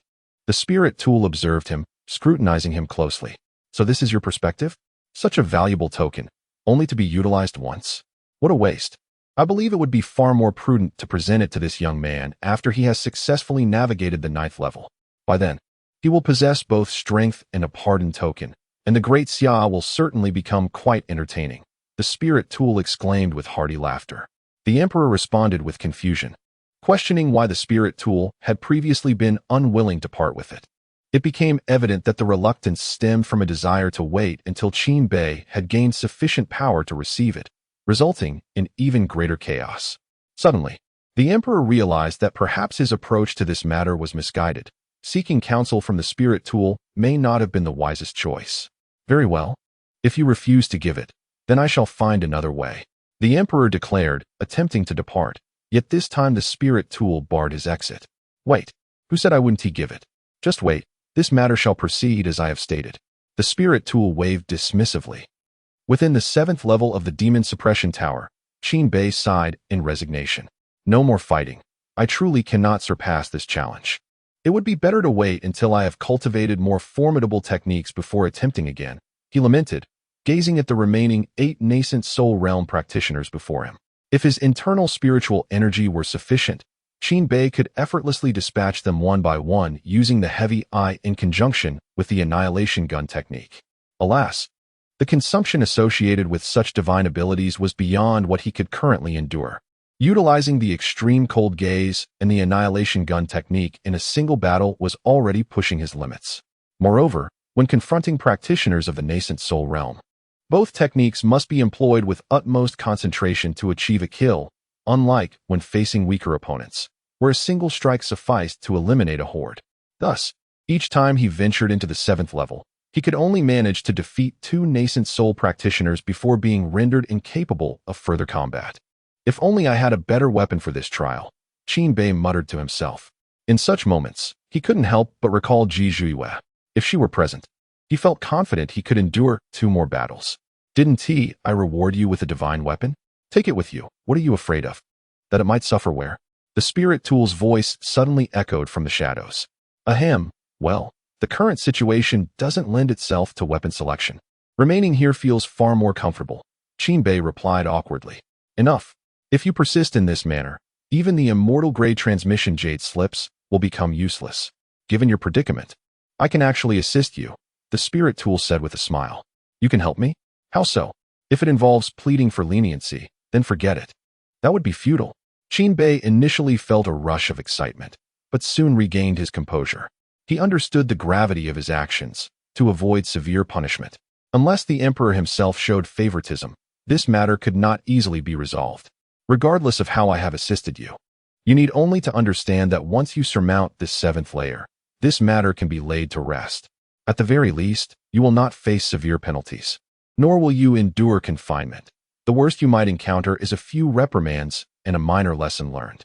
S1: The spirit tool observed him, scrutinizing him closely. So this is your perspective? Such a valuable token, only to be utilized once? What a waste. I believe it would be far more prudent to present it to this young man after he has successfully navigated the 9th level. By then, he will possess both strength and a pardon token, and the Great Xia will certainly become quite entertaining. The spirit tool exclaimed with hearty laughter. The Emperor responded with confusion, questioning why the spirit tool had previously been unwilling to part with it. It became evident that the reluctance stemmed from a desire to wait until Qin Bei had gained sufficient power to receive it, resulting in even greater chaos. Suddenly, the Emperor realized that perhaps his approach to this matter was misguided. Seeking counsel from the spirit tool may not have been the wisest choice. Very well. If you refuse to give it, then I shall find another way, the Emperor declared, attempting to depart. Yet this time the spirit tool barred his exit. Wait, who said I wouldn't give it? Just wait, this matter shall proceed as I have stated. The spirit tool waved dismissively. Within the 7th level of the Demon Suppression Tower, Qin Bei sighed in resignation. No more fighting. I truly cannot surpass this challenge. It would be better to wait until I have cultivated more formidable techniques before attempting again, he lamented, gazing at the remaining 8 nascent soul realm practitioners before him. If his internal spiritual energy were sufficient, Qin Bei could effortlessly dispatch them one by one using the heavy eye in conjunction with the annihilation gun technique. Alas, the consumption associated with such divine abilities was beyond what he could currently endure. Utilizing the extreme cold gaze and the annihilation gun technique in a single battle was already pushing his limits. Moreover, when confronting practitioners of the nascent soul realm, both techniques must be employed with utmost concentration to achieve a kill, unlike when facing weaker opponents, where a single strike sufficed to eliminate a horde. Thus, each time he ventured into the 7th level, he could only manage to defeat 2 nascent soul practitioners before being rendered incapable of further combat. If only I had a better weapon for this trial, Qin Bei muttered to himself. In such moments, he couldn't help but recall Ji Zhuiyue. If she were present, he felt confident he could endure 2 more battles. Didn't I reward you with a divine weapon? Take it with you. What are you afraid of? That it might suffer wear? The spirit tool's voice suddenly echoed from the shadows. Ahem, well, the current situation doesn't lend itself to weapon selection. Remaining here feels far more comfortable, Qin Bei replied awkwardly. Enough. If you persist in this manner, even the immortal grade transmission jade slips will become useless. Given your predicament, I can actually assist you, the spirit tool said with a smile. You can help me? How so? If it involves pleading for leniency, then forget it. That would be futile. Qin Bei initially felt a rush of excitement, but soon regained his composure. He understood the gravity of his actions to avoid severe punishment. Unless the Emperor himself showed favoritism, this matter could not easily be resolved. Regardless of how I have assisted you, you need only to understand that once you surmount this 7th layer, this matter can be laid to rest. At the very least, you will not face severe penalties, nor will you endure confinement. The worst you might encounter is a few reprimands and a minor lesson learned.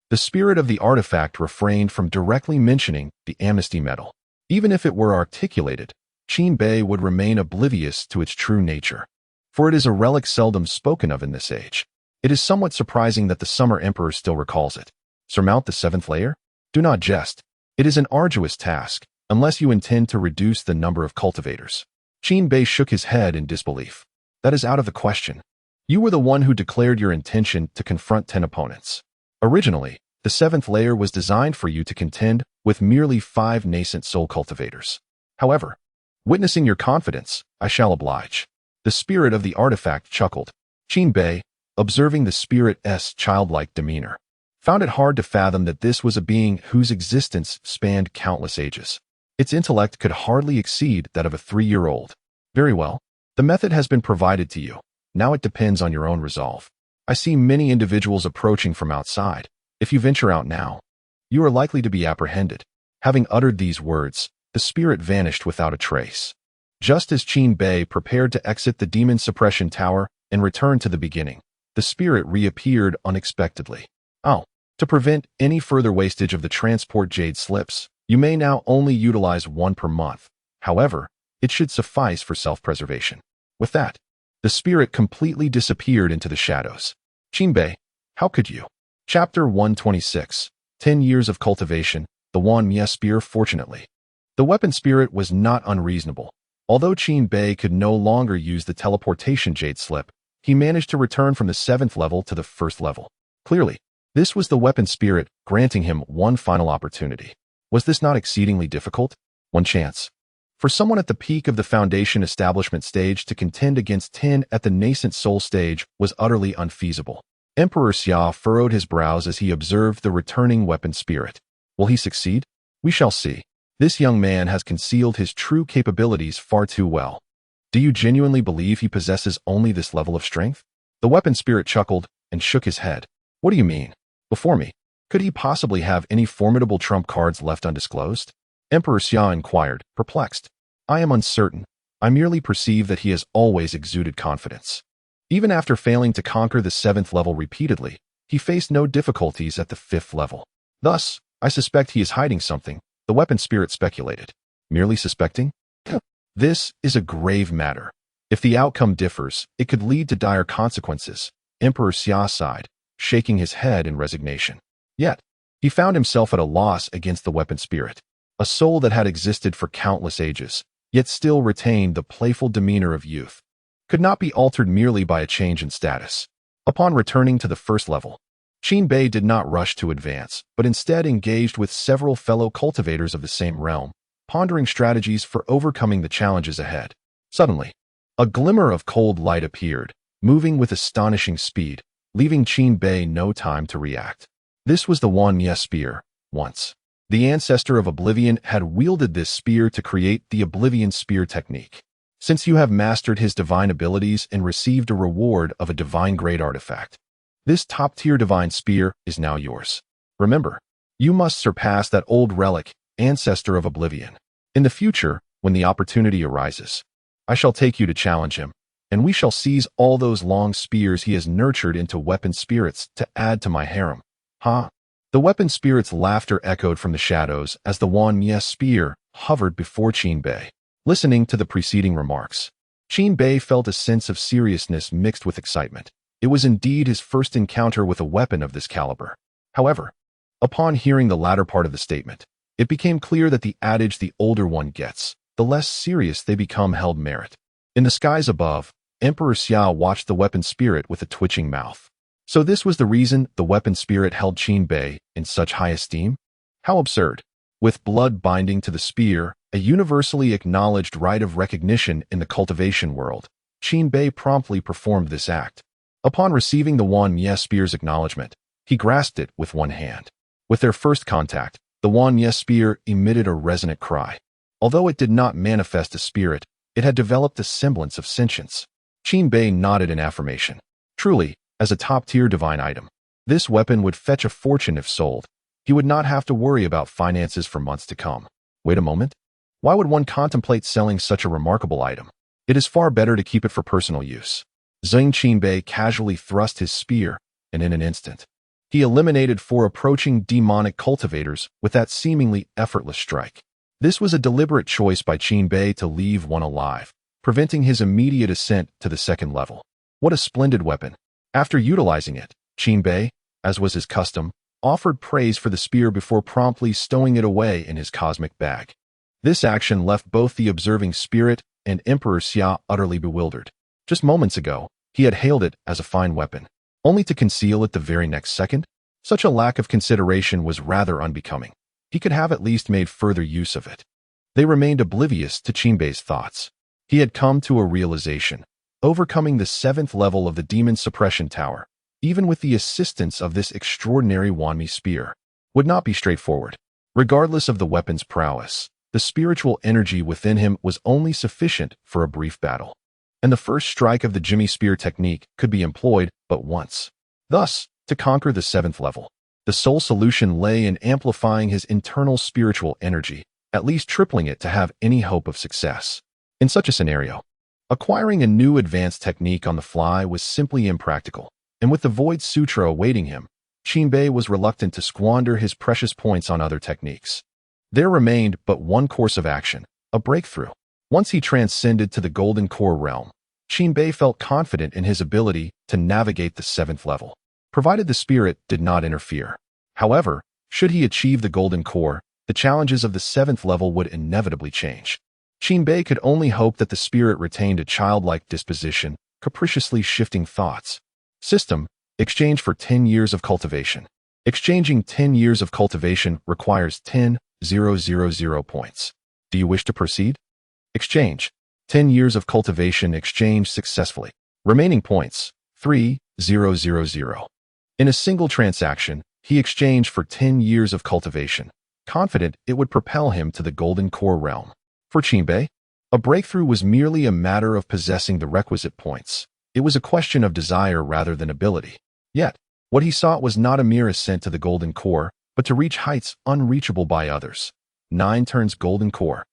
S1: The spirit of the artifact refrained from directly mentioning the amnesty medal. Even if it were articulated, Qin Bei would remain oblivious to its true nature, for it is a relic seldom spoken of in this age. It is somewhat surprising that the Summer Emperor still recalls it. Surmount the 7th layer? Do not jest. It is an arduous task, unless you intend to reduce the number of cultivators. Qin Bei shook his head in disbelief. That is out of the question. You were the one who declared your intention to confront 10 opponents. Originally, the 7th layer was designed for you to contend with merely 5 nascent soul cultivators. However, witnessing your confidence, I shall oblige. The spirit of the artifact chuckled. Qin Bei, observing the spirit's childlike demeanor, found it hard to fathom that this was a being whose existence spanned countless ages. Its intellect could hardly exceed that of a 3-year-old. Very well. The method has been provided to you. Now it depends on your own resolve. I see many individuals approaching from outside. If you venture out now, you are likely to be apprehended. Having uttered these words, the spirit vanished without a trace. Just as Qin Bei prepared to exit the demon suppression tower and return to the beginning, the spirit reappeared unexpectedly. Oh, to prevent any further wastage of the transport jade slips, you may now only utilize 1 per month. However, it should suffice for self-preservation. With that, the spirit completely disappeared into the shadows. Qin Bei, how could you? Chapter 126, 10 Years of Cultivation, the Langya Spear. Fortunately, the weapon spirit was not unreasonable. Although Qin Bei could no longer use the teleportation jade slip, he managed to return from the 7th level to the 1st level. Clearly, this was the weapon spirit granting him one final opportunity. Was this not exceedingly difficult? One chance. For someone at the peak of the foundation establishment stage to contend against 10 at the nascent soul stage was utterly unfeasible. Emperor Xia furrowed his brows as he observed the returning weapon spirit. Will he succeed? We shall see. This young man has concealed his true capabilities far too well. Do you genuinely believe he possesses only this level of strength? The weapon spirit chuckled and shook his head. What do you mean? Before me, could he possibly have any formidable trump cards left undisclosed? Emperor Xia inquired, perplexed. I am uncertain. I merely perceive that he has always exuded confidence. Even after failing to conquer the 7th level repeatedly, he faced no difficulties at the 5th level. Thus, I suspect he is hiding something, the weapon spirit speculated. Merely suspecting? This is a grave matter. If the outcome differs, it could lead to dire consequences. Emperor Xia sighed, shaking his head in resignation. Yet, he found himself at a loss against the weapon spirit. A soul that had existed for countless ages, yet still retained the playful demeanor of youth, could not be altered merely by a change in status. Upon returning to the 1st level, Qin Bei did not rush to advance, but instead engaged with several fellow cultivators of the same realm, pondering strategies for overcoming the challenges ahead. Suddenly, a glimmer of cold light appeared, moving with astonishing speed, leaving Qin Bei no time to react. This was the Langya Spear. Once, the ancestor of Oblivion had wielded this spear to create the Oblivion Spear technique. Since you have mastered his divine abilities and received a reward of a divine-grade artifact, this top-tier divine spear is now yours. Remember, you must surpass that old relic, ancestor of Oblivion. In the future, when the opportunity arises, I shall take you to challenge him, and we shall seize all those long spears he has nurtured into weapon spirits to add to my harem. Ha! The weapon spirit's laughter echoed from the shadows as the Langya Spear hovered before Qin Bei. Listening to the preceding remarks, Qin Bei felt a sense of seriousness mixed with excitement. It was indeed his first encounter with a weapon of this caliber. However, upon hearing the latter part of the statement, it became clear that the adage the older one gets, the less serious they become held merit. In the skies above, Emperor Xia watched the weapon spirit with a twitching mouth. So this was the reason the weapon spirit held Qin Bei in such high esteem? How absurd. With blood binding to the spear, a universally acknowledged right of recognition in the cultivation world, Qin Bei promptly performed this act. Upon receiving the Langya Spear's acknowledgement, he grasped it with one hand. With their first contact, the Langya Spear emitted a resonant cry. Although it did not manifest a spirit, it had developed a semblance of sentience. Qin Bei nodded in affirmation. Truly, as a top-tier divine item, this weapon would fetch a fortune if sold. He would not have to worry about finances for months to come. Wait a moment. Why would one contemplate selling such a remarkable item? It is far better to keep it for personal use. Qin Bei casually thrust his spear, and in an instant, he eliminated 4 approaching demonic cultivators with that seemingly effortless strike. This was a deliberate choice by Qin Bei to leave one alive, preventing his immediate ascent to the 2nd level. What a splendid weapon. After utilizing it, Qin Bei, as was his custom, offered praise for the spear before promptly stowing it away in his cosmic bag. This action left both the observing spirit and Emperor Xia utterly bewildered. Just moments ago, he had hailed it as a fine weapon, only to conceal it the very next second. Such a lack of consideration was rather unbecoming. He could have at least made further use of it. They remained oblivious to Qinbei's thoughts. He had come to a realization. Overcoming the 7th level of the demon suppression tower, even with the assistance of this extraordinary Wanmi spear, would not be straightforward. Regardless of the weapon's prowess, the spiritual energy within him was only sufficient for a brief battle, and the first strike of the Jimmy Spear technique could be employed but once. Thus, to conquer the 7th level, the sole solution lay in amplifying his internal spiritual energy, at least tripling it to have any hope of success. In such a scenario, acquiring a new advanced technique on the fly was simply impractical, and with the Void Sutra awaiting him, Qinbei was reluctant to squander his precious points on other techniques. There remained but one course of action, a breakthrough. Once he transcended to the Golden Core realm, Qinbei felt confident in his ability to navigate the 7th level, provided the spirit did not interfere. However, should he achieve the Golden Core, the challenges of the 7th level would inevitably change. Qinbei could only hope that the spirit retained a childlike disposition, capriciously shifting thoughts. System: exchange for 10 years of cultivation. Exchanging 10 years of cultivation requires 10,000 points. Do you wish to proceed? Exchange: 10 years of cultivation exchanged successfully. Remaining points: 3,000. In a single transaction, he exchanged for 10 years of cultivation, confident it would propel him to the Golden Core realm. For Qinbei, a breakthrough was merely a matter of possessing the requisite points. It was a question of desire rather than ability. Yet, what he sought was not a mere ascent to the Golden Core, but to reach heights unreachable by others. 9 turns Golden Core.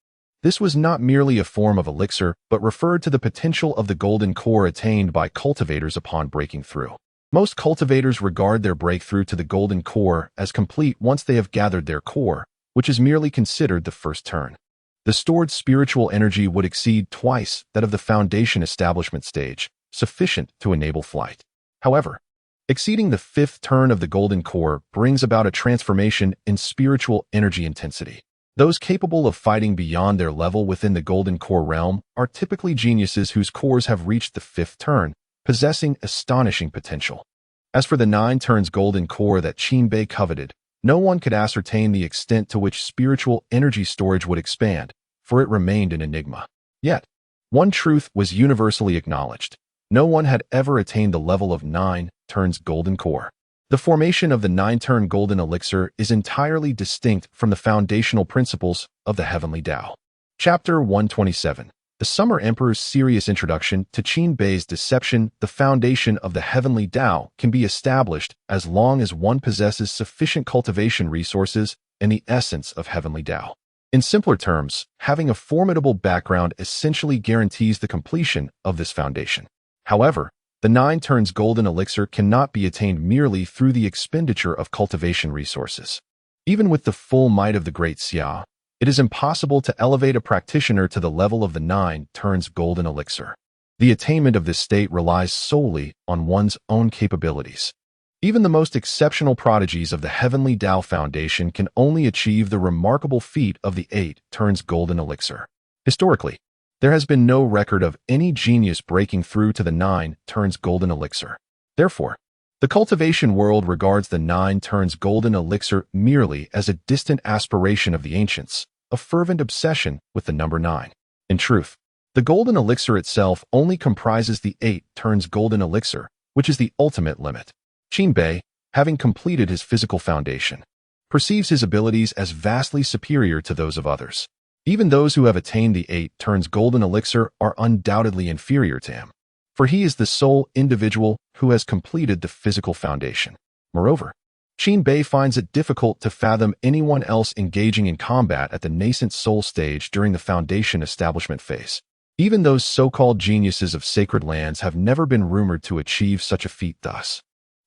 S1: This was not merely a form of elixir, but referred to the potential of the Golden Core attained by cultivators upon breaking through. Most cultivators regard their breakthrough to the Golden Core as complete once they have gathered their core, which is merely considered the first turn. The stored spiritual energy would exceed twice that of the foundation establishment stage, sufficient to enable flight. However, exceeding the 5th turn of the Golden Core brings about a transformation in spiritual energy intensity. Those capable of fighting beyond their level within the Golden Core realm are typically geniuses whose cores have reached the 5th turn, possessing astonishing potential. As for the 9 turns Golden Core that Qinbei coveted, no one could ascertain the extent to which spiritual energy storage would expand, for it remained an enigma. Yet, one truth was universally acknowledged. No one had ever attained the level of 9 turns Golden Core. The formation of the 9-turn Golden Elixir is entirely distinct from the foundational principles of the Heavenly Tao. Chapter 127. The Summer Emperor's serious introduction to Qinbei's deception. The foundation of the Heavenly Tao can be established as long as one possesses sufficient cultivation resources and the essence of Heavenly Tao. In simpler terms, having a formidable background essentially guarantees the completion of this foundation. However, the 9 turns Golden Elixir cannot be attained merely through the expenditure of cultivation resources. Even with the full might of the Great Xia, it is impossible to elevate a practitioner to the level of the 9 turns Golden Elixir. The attainment of this state relies solely on one's own capabilities. Even the most exceptional prodigies of the Heavenly Tao Foundation can only achieve the remarkable feat of the 8 turns Golden Elixir. Historically, there has been no record of any genius breaking through to the 9 turns Golden Elixir. Therefore, the cultivation world regards the 9 turns Golden Elixir merely as a distant aspiration of the ancients, a fervent obsession with the number 9. In truth, the Golden Elixir itself only comprises the 8 turns Golden Elixir, which is the ultimate limit. Qinbei, having completed his physical foundation, perceives his abilities as vastly superior to those of others. Even those who have attained the 8 turns Golden Elixir are undoubtedly inferior to him, for he is the sole individual who has completed the physical foundation. Moreover, Qinbei finds it difficult to fathom anyone else engaging in combat at the nascent soul stage during the foundation establishment phase. Even those so-called geniuses of sacred lands have never been rumored to achieve such a feat thus.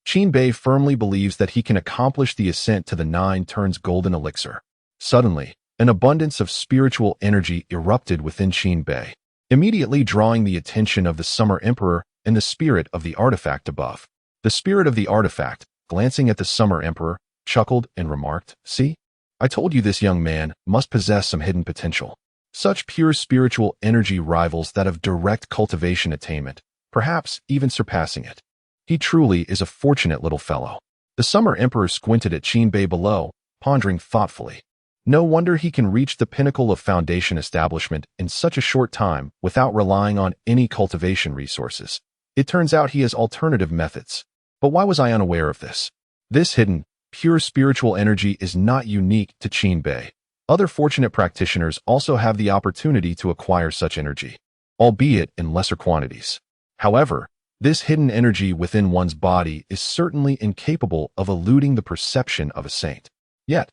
S1: Qinbei firmly believes that he can accomplish the ascent to the 9 turns Golden Elixir. Suddenly, an abundance of spiritual energy erupted within Qinbei, immediately drawing the attention of the Summer Emperor and the spirit of the artifact above. The spirit of the artifact, glancing at the Summer Emperor, chuckled and remarked, "See? I told you this young man must possess some hidden potential. Such pure spiritual energy rivals that of direct cultivation attainment, perhaps even surpassing it. He truly is a fortunate little fellow." The Summer Emperor squinted at Qin below, pondering thoughtfully. No wonder he can reach the pinnacle of foundation establishment in such a short time without relying on any cultivation resources. It turns out he has alternative methods. But why was I unaware of this? This hidden, pure spiritual energy is not unique to Qin. Other fortunate practitioners also have the opportunity to acquire such energy, albeit in lesser quantities. However, this hidden energy within one's body is certainly incapable of eluding the perception of a saint. Yet,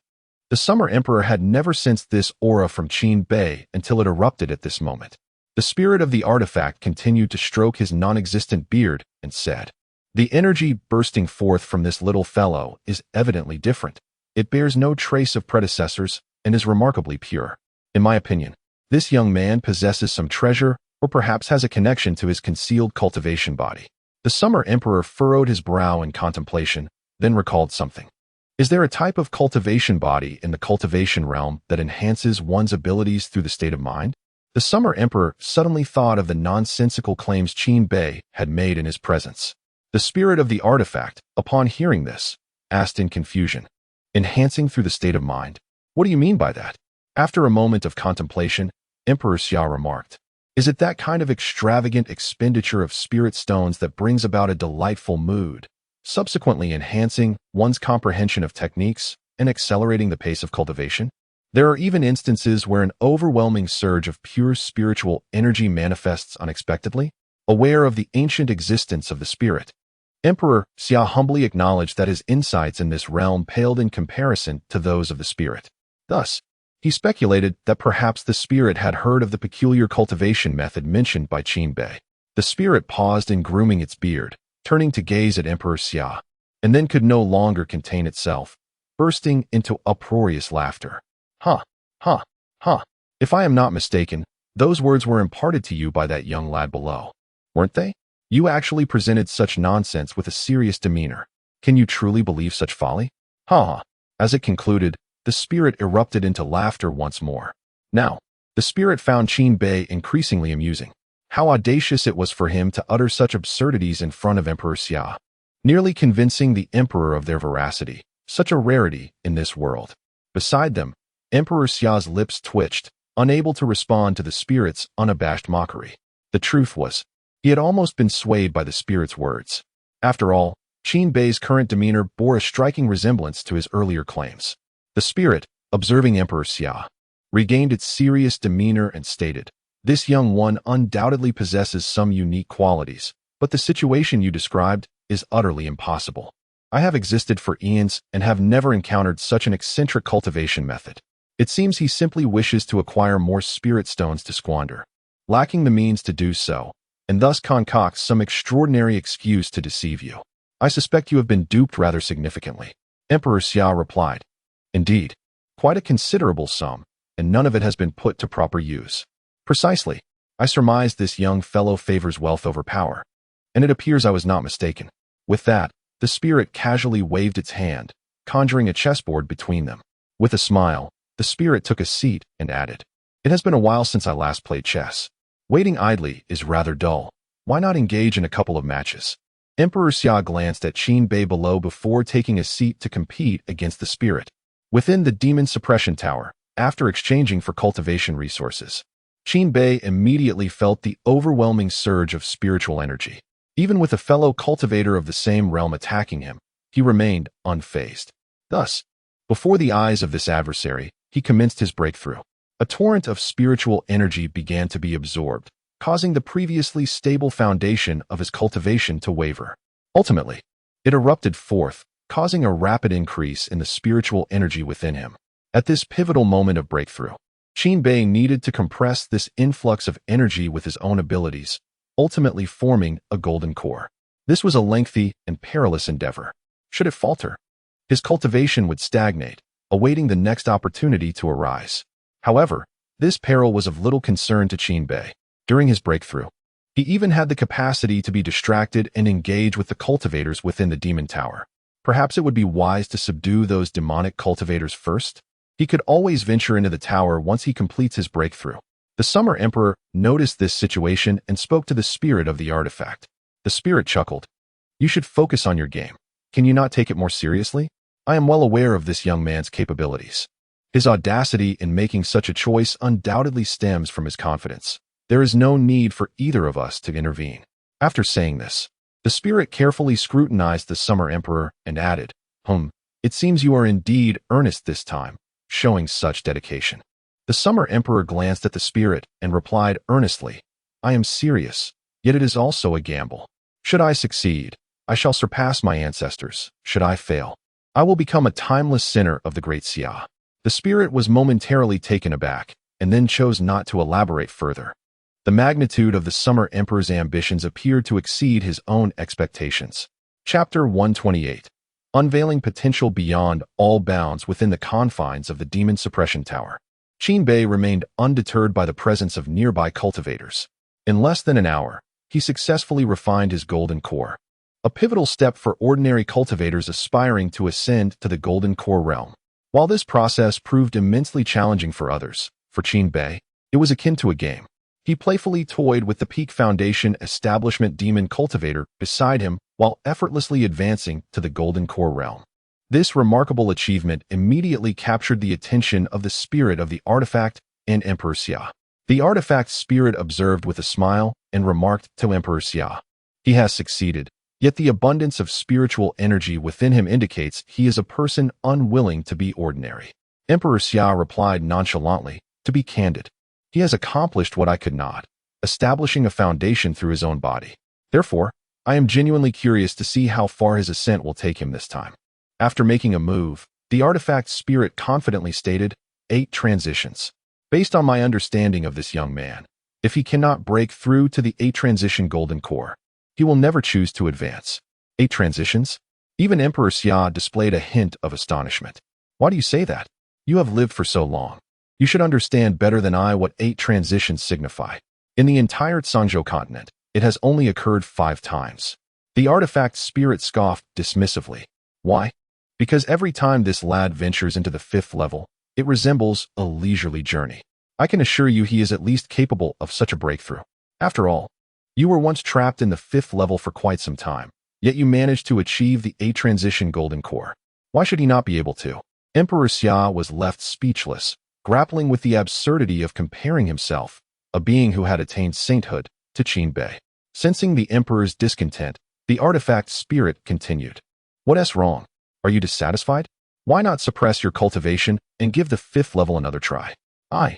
S1: the Summer Emperor had never sensed this aura from Qin until it erupted at this moment. The spirit of the artifact continued to stroke his non-existent beard and said, "The energy bursting forth from this little fellow is evidently different. It bears no trace of predecessors and is remarkably pure. In my opinion, this young man possesses some treasure or perhaps has a connection to his concealed cultivation body." The Summer Emperor furrowed his brow in contemplation, then recalled something. Is there a type of cultivation body in the cultivation realm that enhances one's abilities through the state of mind? The Summer Emperor suddenly thought of the nonsensical claims Qin had made in his presence. The spirit of the artifact, upon hearing this, asked in confusion, "Enhancing through the state of mind? What do you mean by that?" After a moment of contemplation, Emperor Xia remarked, "Is it that kind of extravagant expenditure of spirit stones that brings about a delightful mood, subsequently enhancing one's comprehension of techniques and accelerating the pace of cultivation? There are even instances where an overwhelming surge of pure spiritual energy manifests unexpectedly." Aware of the ancient existence of the spirit, Emperor Xia humbly acknowledged that his insights in this realm paled in comparison to those of the spirit. Thus, he speculated that perhaps the spirit had heard of the peculiar cultivation method mentioned by Qin. The spirit paused in grooming its beard, turning to gaze at Emperor Xia, and then could no longer contain itself, bursting into uproarious laughter. "Huh, huh, huh. If I am not mistaken, those words were imparted to you by that young lad below, weren't they? You actually presented such nonsense with a serious demeanor. Can you truly believe such folly? Ha ha." As it concluded, the spirit erupted into laughter once more. Now, the spirit found Qin increasingly amusing. How audacious it was for him to utter such absurdities in front of Emperor Xia, nearly convincing the emperor of their veracity, such a rarity in this world. Beside them, Emperor Xia's lips twitched, unable to respond to the spirit's unabashed mockery. The truth was, he had almost been swayed by the spirit's words. After all, Qin current demeanor bore a striking resemblance to his earlier claims. The spirit, observing Emperor Xia, regained its serious demeanor and stated, "This young one undoubtedly possesses some unique qualities, but the situation you described is utterly impossible. I have existed for eons and have never encountered such an eccentric cultivation method. It seems he simply wishes to acquire more spirit stones to squander, lacking the means to do so, and thus concocts some extraordinary excuse to deceive you. I suspect you have been duped rather significantly." Emperor Xia replied, "Indeed, quite a considerable sum, and none of it has been put to proper use. Precisely, I surmised this young fellow favors wealth over power, and it appears I was not mistaken." With that, the spirit casually waved its hand, conjuring a chessboard between them. With a smile, the spirit took a seat and added, "It has been a while since I last played chess. Waiting idly is rather dull. Why not engage in a couple of matches?" Emperor Xia glanced at Qin below before taking a seat to compete against the spirit. Within the demon suppression tower, after exchanging for cultivation resources, Qin immediately felt the overwhelming surge of spiritual energy. Even with a fellow cultivator of the same realm attacking him, he remained unfazed. Thus, before the eyes of this adversary, he commenced his breakthrough. A torrent of spiritual energy began to be absorbed, causing the previously stable foundation of his cultivation to waver. Ultimately, it erupted forth, causing a rapid increase in the spiritual energy within him. At this pivotal moment of breakthrough, Qin needed to compress this influx of energy with his own abilities, ultimately forming a golden core. This was a lengthy and perilous endeavor. Should it falter, his cultivation would stagnate, awaiting the next opportunity to arise. However, this peril was of little concern to Qin. During his breakthrough, he even had the capacity to be distracted and engage with the cultivators within the demon tower. Perhaps it would be wise to subdue those demonic cultivators first? He could always venture into the tower once he completes his breakthrough. The Summer Emperor noticed this situation and spoke to the spirit of the artifact. The spirit chuckled. You should focus on your game. Can you not take it more seriously? I am well aware of this young man's capabilities. His audacity in making such a choice undoubtedly stems from his confidence. There is no need for either of us to intervene. After saying this, the spirit carefully scrutinized the Summer Emperor and added, It seems you are indeed earnest this time, showing such dedication. The Summer Emperor glanced at the spirit and replied earnestly, I am serious, yet it is also a gamble. Should I succeed, I shall surpass my ancestors. Should I fail, I will become a timeless sinner of the Great Xia. The spirit was momentarily taken aback, and then chose not to elaborate further. The magnitude of the Summer Emperor's ambitions appeared to exceed his own expectations. Chapter 128. Unveiling potential beyond all bounds within the confines of the Demon Suppression Tower. Qin Bei remained undeterred by the presence of nearby cultivators. In less than an hour, he successfully refined his golden core. A pivotal step for ordinary cultivators aspiring to ascend to the golden core realm. While this process proved immensely challenging for others, for Qin Bei, it was akin to a game. He playfully toyed with the Peak Foundation Establishment Demon Cultivator beside him while effortlessly advancing to the Golden Core realm. This remarkable achievement immediately captured the attention of the spirit of the artifact and Emperor Xia. The artifact's spirit observed with a smile and remarked to Emperor Xia, He has succeeded, yet the abundance of spiritual energy within him indicates he is a person unwilling to be ordinary. Emperor Xia replied nonchalantly, To be candid, he has accomplished what I could not, establishing a foundation through his own body. Therefore, I am genuinely curious to see how far his ascent will take him this time. After making a move, the artifact's spirit confidently stated, 8 transitions. Based on my understanding of this young man, if he cannot break through to the 8 transition golden core, he will never choose to advance. 8 transitions? Even Emperor Xia displayed a hint of astonishment. Why do you say that? You have lived for so long. You should understand better than I what 8 transitions signify. In the entire Zhangzhou continent, it has only occurred 5 times. The artifact's spirit scoffed dismissively. Why? Because every time this lad ventures into the 5th level, it resembles a leisurely journey. I can assure you he is at least capable of such a breakthrough. After all, you were once trapped in the 5th level for quite some time, yet you managed to achieve the 8 transition golden core. Why should he not be able to? Emperor Xia was left speechless, grappling with the absurdity of comparing himself, a being who had attained sainthood, to Qin Bei. Sensing the emperor's discontent, the artifact's spirit continued. What's wrong? Are you dissatisfied? Why not suppress your cultivation and give the 5th level another try? I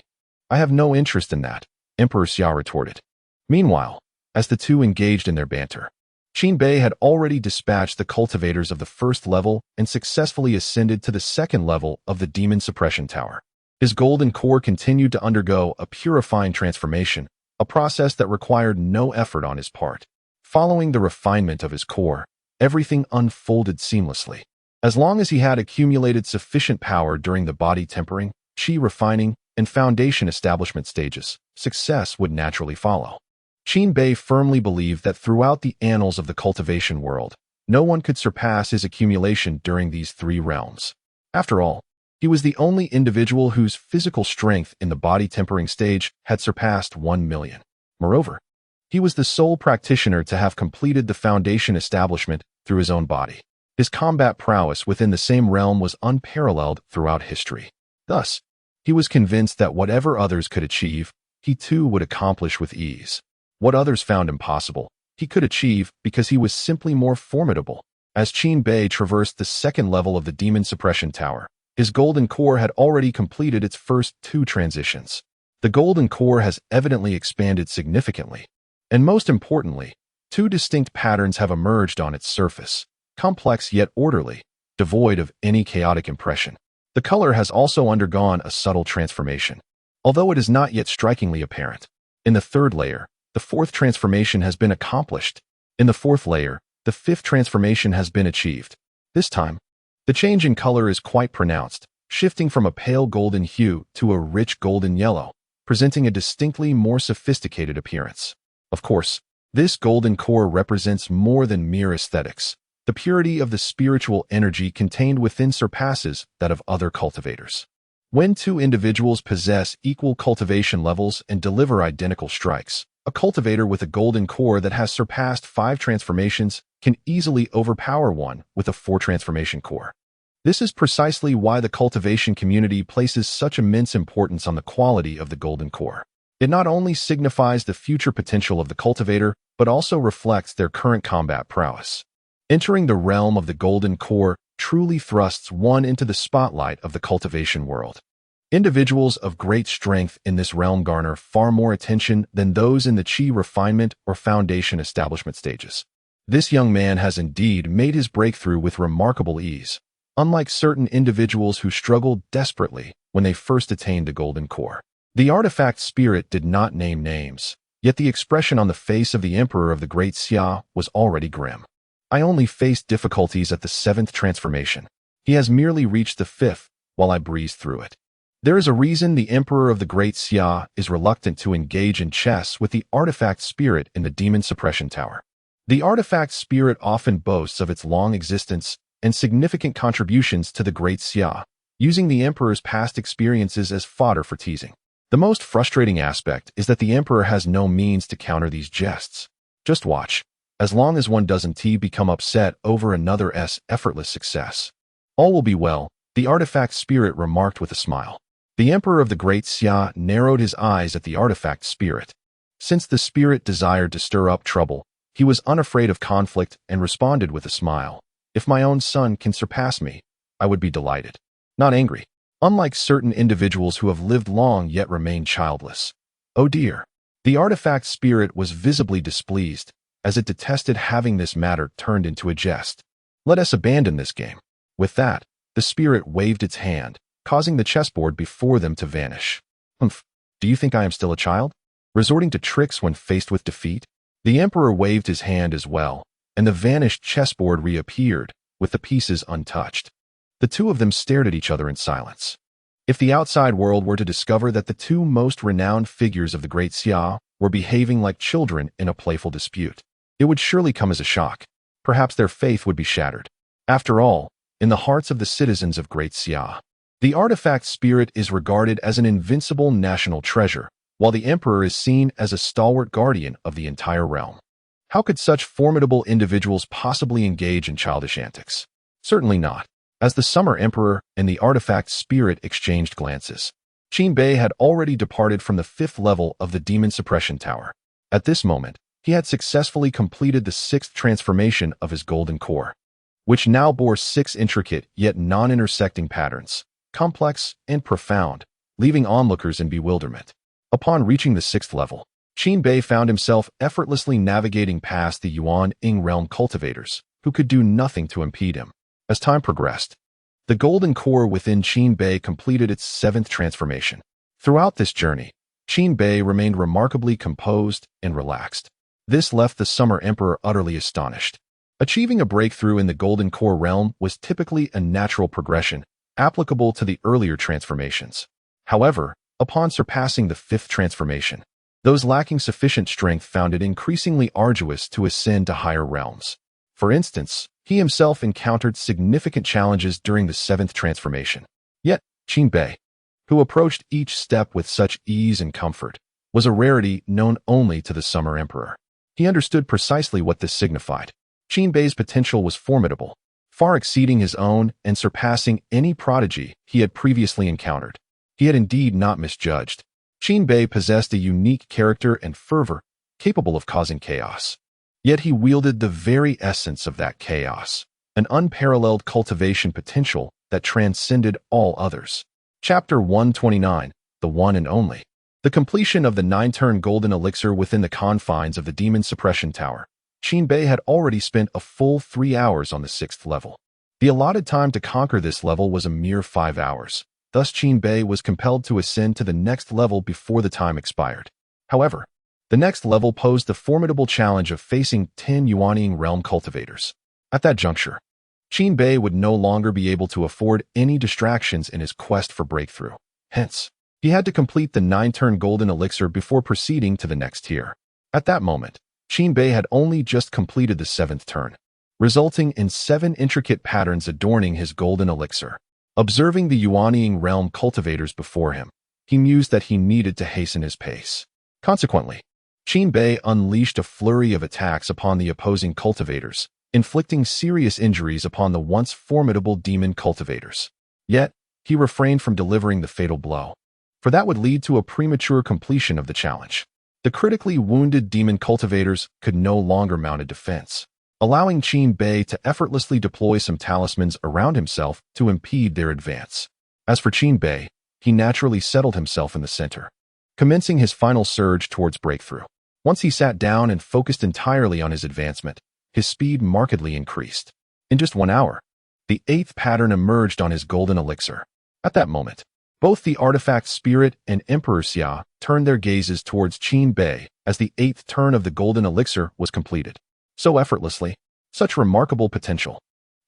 S1: have no interest in that, Emperor Xia retorted. Meanwhile, as the two engaged in their banter, Qin Bei had already dispatched the cultivators of the 1st level and successfully ascended to the 2nd level of the Demon Suppression Tower. His golden core continued to undergo a purifying transformation, a process that required no effort on his part. Following the refinement of his core, everything unfolded seamlessly. As long as he had accumulated sufficient power during the body tempering, chi refining, and foundation establishment stages, success would naturally follow. Qin Bei firmly believed that throughout the annals of the cultivation world, no one could surpass his accumulation during these 3 realms. After all, he was the only individual whose physical strength in the body tempering stage had surpassed 1 million. Moreover, he was the sole practitioner to have completed the foundation establishment through his own body. His combat prowess within the same realm was unparalleled throughout history. Thus, he was convinced that whatever others could achieve, he too would accomplish with ease. What others found impossible, he could achieve because he was simply more formidable. As Qin Bei traversed the 2nd level of the Demon Suppression Tower, his golden core had already completed its first 2 transitions. The golden core has evidently expanded significantly. And most importantly, 2 distinct patterns have emerged on its surface, complex yet orderly, devoid of any chaotic impression. The color has also undergone a subtle transformation, although it is not yet strikingly apparent. In the 3rd layer, the 4th transformation has been accomplished. In the 4th layer, the 5th transformation has been achieved. This time, the change in color is quite pronounced, shifting from a pale golden hue to a rich golden yellow, presenting a distinctly more sophisticated appearance. Of course, this golden core represents more than mere aesthetics. The purity of the spiritual energy contained within surpasses that of other cultivators. When two individuals possess equal cultivation levels and deliver identical strikes, a cultivator with a golden core that has surpassed 5 transformations can easily overpower one with a 4 transformation core. This is precisely why the cultivation community places such immense importance on the quality of the golden core. It not only signifies the future potential of the cultivator, but also reflects their current combat prowess. Entering the realm of the golden core truly thrusts one into the spotlight of the cultivation world. Individuals of great strength in this realm garner far more attention than those in the chi refinement or foundation establishment stages. This young man has indeed made his breakthrough with remarkable ease, unlike certain individuals who struggled desperately when they first attained the golden core. The artifact spirit did not name names, yet the expression on the face of the Emperor of the Great Xia was already grim. I only faced difficulties at the 7th transformation. He has merely reached the 5th, while I breezed through it. There is a reason the Emperor of the Great Xia is reluctant to engage in chess with the artifact spirit in the Demon Suppression Tower. The artifact spirit often boasts of its long existence and significant contributions to the Great Xia, using the Emperor's past experiences as fodder for teasing. The most frustrating aspect is that the Emperor has no means to counter these jests. Just watch. As long as one doesn't become upset over another's effortless success, all will be well, the artifact spirit remarked with a smile. The Emperor of the Great Xia narrowed his eyes at the artifact spirit. Since the spirit desired to stir up trouble, he was unafraid of conflict and responded with a smile. If my own son can surpass me, I would be delighted, not angry. Unlike certain individuals who have lived long yet remain childless. Oh dear. The artifact spirit was visibly displeased, as it detested having this matter turned into a jest. Let us abandon this game. With that, the spirit waved its hand, causing the chessboard before them to vanish. Humph, do you think I am still a child? Resorting to tricks when faced with defeat? The Emperor waved his hand as well, and the vanished chessboard reappeared, with the pieces untouched. The two of them stared at each other in silence. If the outside world were to discover that the two most renowned figures of the Great Xia were behaving like children in a playful dispute, it would surely come as a shock. Perhaps their faith would be shattered. After all, in the hearts of the citizens of Great Xia, the artifact spirit is regarded as an invincible national treasure, while the Emperor is seen as a stalwart guardian of the entire realm. How could such formidable individuals possibly engage in childish antics? Certainly not. As the Summer Emperor and the artifact spirit exchanged glances, Qin Bei had already departed from the 5th level of the Demon Suppression Tower. At this moment, he had successfully completed the 6th transformation of his golden core, which now bore 6 intricate yet non-intersecting patterns, complex and profound, leaving onlookers in bewilderment. Upon reaching the 6th level, Qin Bei found himself effortlessly navigating past the Yuan-Ing realm cultivators, who could do nothing to impede him. As time progressed, the golden core within Qin Bei completed its 7th transformation. Throughout this journey, Qin Bei remained remarkably composed and relaxed. This left the Summer Emperor utterly astonished. Achieving a breakthrough in the golden core realm was typically a natural progression, applicable to the earlier transformations. However, upon surpassing the 5th transformation, those lacking sufficient strength found it increasingly arduous to ascend to higher realms. For instance, he himself encountered significant challenges during the 7th transformation. Yet, Qin Bei, who approached each step with such ease and comfort, was a rarity known only to the Summer Emperor. He understood precisely what this signified. Qin Bei's potential was formidable, far exceeding his own and surpassing any prodigy he had previously encountered. He had indeed not misjudged. Qin Bei possessed a unique character and fervor, capable of causing chaos. Yet he wielded the very essence of that chaos, an unparalleled cultivation potential that transcended all others. Chapter 129, The One and Only. The completion of the 9-turn golden elixir within the confines of the Demon Suppression Tower. Qin Bei had already spent a full 3 hours on the 6th level. The allotted time to conquer this level was a mere 5 hours. Thus Qin Bei was compelled to ascend to the next level before the time expired. However, the next level posed the formidable challenge of facing 10 Yuan-Ing realm cultivators. At that juncture, Qin Bei would no longer be able to afford any distractions in his quest for breakthrough. Hence, he had to complete the 9-turn golden elixir before proceeding to the next tier. At that moment, Qin Bei had only just completed the 7th turn. resulting in 7 intricate patterns adorning his golden elixir. Observing the undying realm cultivators before him, he mused that he needed to hasten his pace. Consequently, Qin Bei unleashed a flurry of attacks upon the opposing cultivators, inflicting serious injuries upon the once formidable demon cultivators. Yet, he refrained from delivering the fatal blow, for that would lead to a premature completion of the challenge. The critically wounded demon cultivators could no longer mount a defense, allowing Qin Bei to effortlessly deploy some talismans around himself to impede their advance. As for Qin Bei, he naturally settled himself in the center, commencing his final surge towards breakthrough. Once he sat down and focused entirely on his advancement, his speed markedly increased. In just 1 hour, the 8th pattern emerged on his golden elixir. At that moment, both the artifact spirit and Emperor Xia turned their gazes towards Qin Bei as the 8th turn of the golden elixir was completed. So effortlessly, such remarkable potential.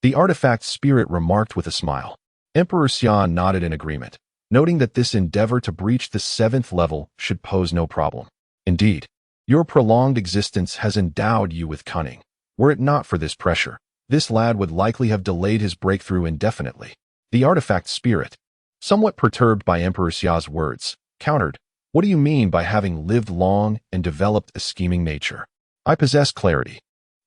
S1: The artifact spirit remarked with a smile. Emperor Xia nodded in agreement, noting that this endeavor to breach the 7th level should pose no problem. Indeed, your prolonged existence has endowed you with cunning. Were it not for this pressure, this lad would likely have delayed his breakthrough indefinitely. The artifact spirit, somewhat perturbed by Emperor Xia's words, countered, "What do you mean by having lived long and developed a scheming nature? I possess clarity.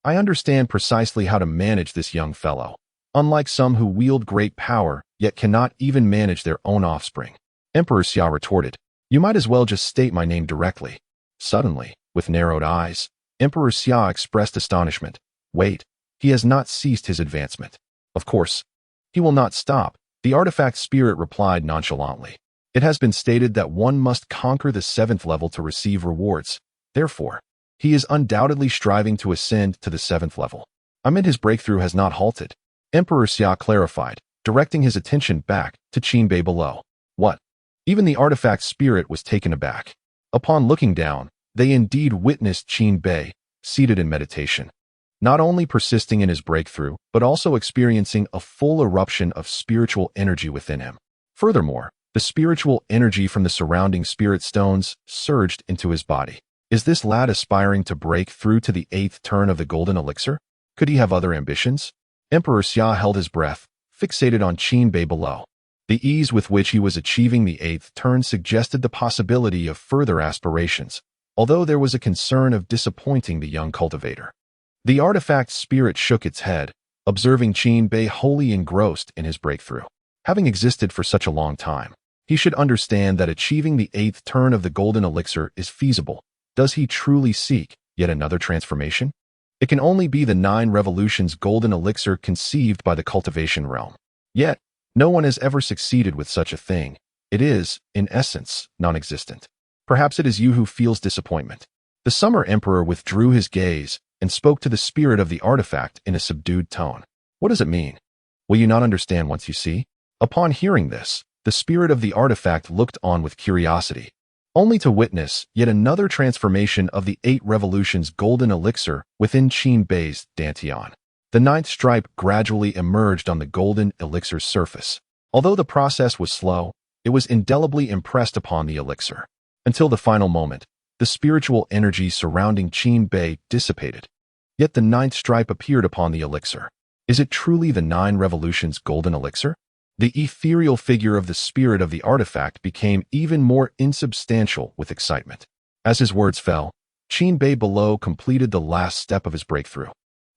S1: I understand precisely how to manage this young fellow, unlike some who wield great power yet cannot even manage their own offspring." Emperor Xia retorted, "You might as well just state my name directly." Suddenly, with narrowed eyes, Emperor Xia expressed astonishment. "Wait, he has not ceased his advancement." "Of course, he will not stop," the artifact spirit replied nonchalantly. "It has been stated that one must conquer the 7th level to receive rewards. Therefore, he is undoubtedly striving to ascend to the 7th level. Amid his breakthrough has not halted," Emperor Xia clarified, directing his attention back to Qin Bei below. "What?" Even the artifact spirit was taken aback. Upon looking down, they indeed witnessed Qin Bei, seated in meditation, not only persisting in his breakthrough, but also experiencing a full eruption of spiritual energy within him. Furthermore, the spiritual energy from the surrounding spirit stones surged into his body. Is this lad aspiring to break through to the 8th turn of the golden elixir? Could he have other ambitions? Emperor Xia held his breath, fixated on Qin Bei below. The ease with which he was achieving the 8th turn suggested the possibility of further aspirations, although there was a concern of disappointing the young cultivator. The artifact spirit shook its head, observing Qin Bei wholly engrossed in his breakthrough. Having existed for such a long time, he should understand that achieving the 8th turn of the golden elixir is feasible. Does he truly seek yet another transformation? It can only be the 9 revolutions golden elixir conceived by the cultivation realm. Yet, no one has ever succeeded with such a thing. It is, in essence, non-existent. Perhaps it is you who feels disappointment. The Summer Emperor withdrew his gaze and spoke to the spirit of the artifact in a subdued tone. What does it mean? Will you not understand once you see? Upon hearing this, the spirit of the artifact looked on with curiosity, only to witness yet another transformation of the 8 revolutions golden elixir within Qin Bei's dantian. The 9th stripe gradually emerged on the golden elixir's surface. Although the process was slow, it was indelibly impressed upon the elixir. Until the final moment, the spiritual energy surrounding Qin Bei dissipated. Yet the 9th stripe appeared upon the elixir. Is it truly the 9 revolutions golden elixir? The ethereal figure of the spirit of the artifact became even more insubstantial with excitement. As his words fell, Qin Bei below completed the last step of his breakthrough,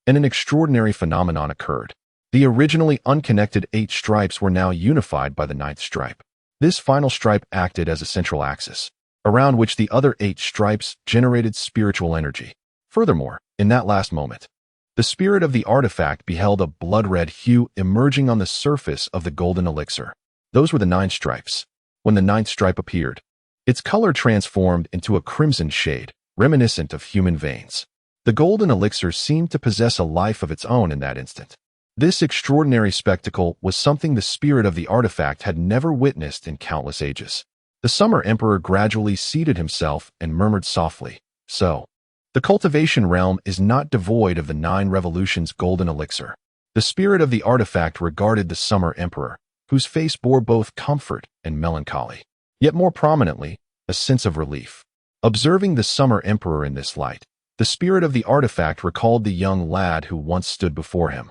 S1: and an extraordinary phenomenon occurred. The originally unconnected 8 stripes were now unified by the 9th stripe. This final stripe acted as a central axis, around which the other 8 stripes generated spiritual energy. Furthermore, in that last moment, the spirit of the artifact beheld a blood-red hue emerging on the surface of the golden elixir. Those were the 9 stripes. When the 9th stripe appeared, its color transformed into a crimson shade, reminiscent of human veins. The golden elixir seemed to possess a life of its own in that instant. This extraordinary spectacle was something the spirit of the artifact had never witnessed in countless ages. The Summer Emperor gradually seated himself and murmured softly, "So, the cultivation realm is not devoid of the 9 revolutions golden elixir." The spirit of the artifact regarded the Summer Emperor, whose face bore both comfort and melancholy, yet more prominently, a sense of relief. Observing the Summer Emperor in this light, The spirit of the artifact recalled the young lad who once stood before him,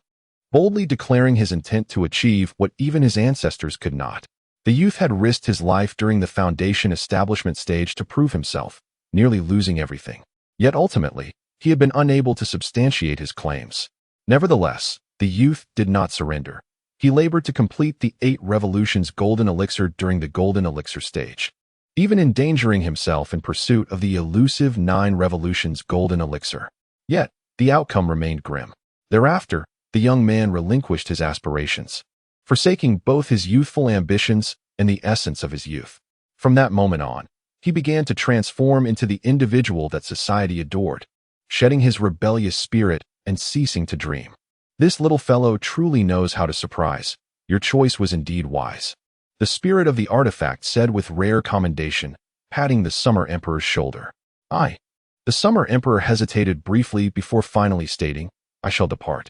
S1: boldly declaring his intent to achieve what even his ancestors could not. The youth had risked his life during the Foundation establishment stage to prove himself, nearly losing everything. Yet ultimately, he had been unable to substantiate his claims. Nevertheless, the youth did not surrender. He labored to complete the 8 Revolutions Golden Elixir during the Golden Elixir stage, even endangering himself in pursuit of the elusive 9 Revolutions Golden Elixir. Yet, the outcome remained grim. Thereafter, the young man relinquished his aspirations, forsaking both his youthful ambitions and the essence of his youth. From that moment on, he began to transform into the individual that society adored, shedding his rebellious spirit and ceasing to dream. This little fellow truly knows how to surprise. Your choice was indeed wise. The spirit of the artifact said with rare commendation, patting the Summer Emperor's shoulder. The Summer Emperor hesitated briefly before finally stating, I shall depart.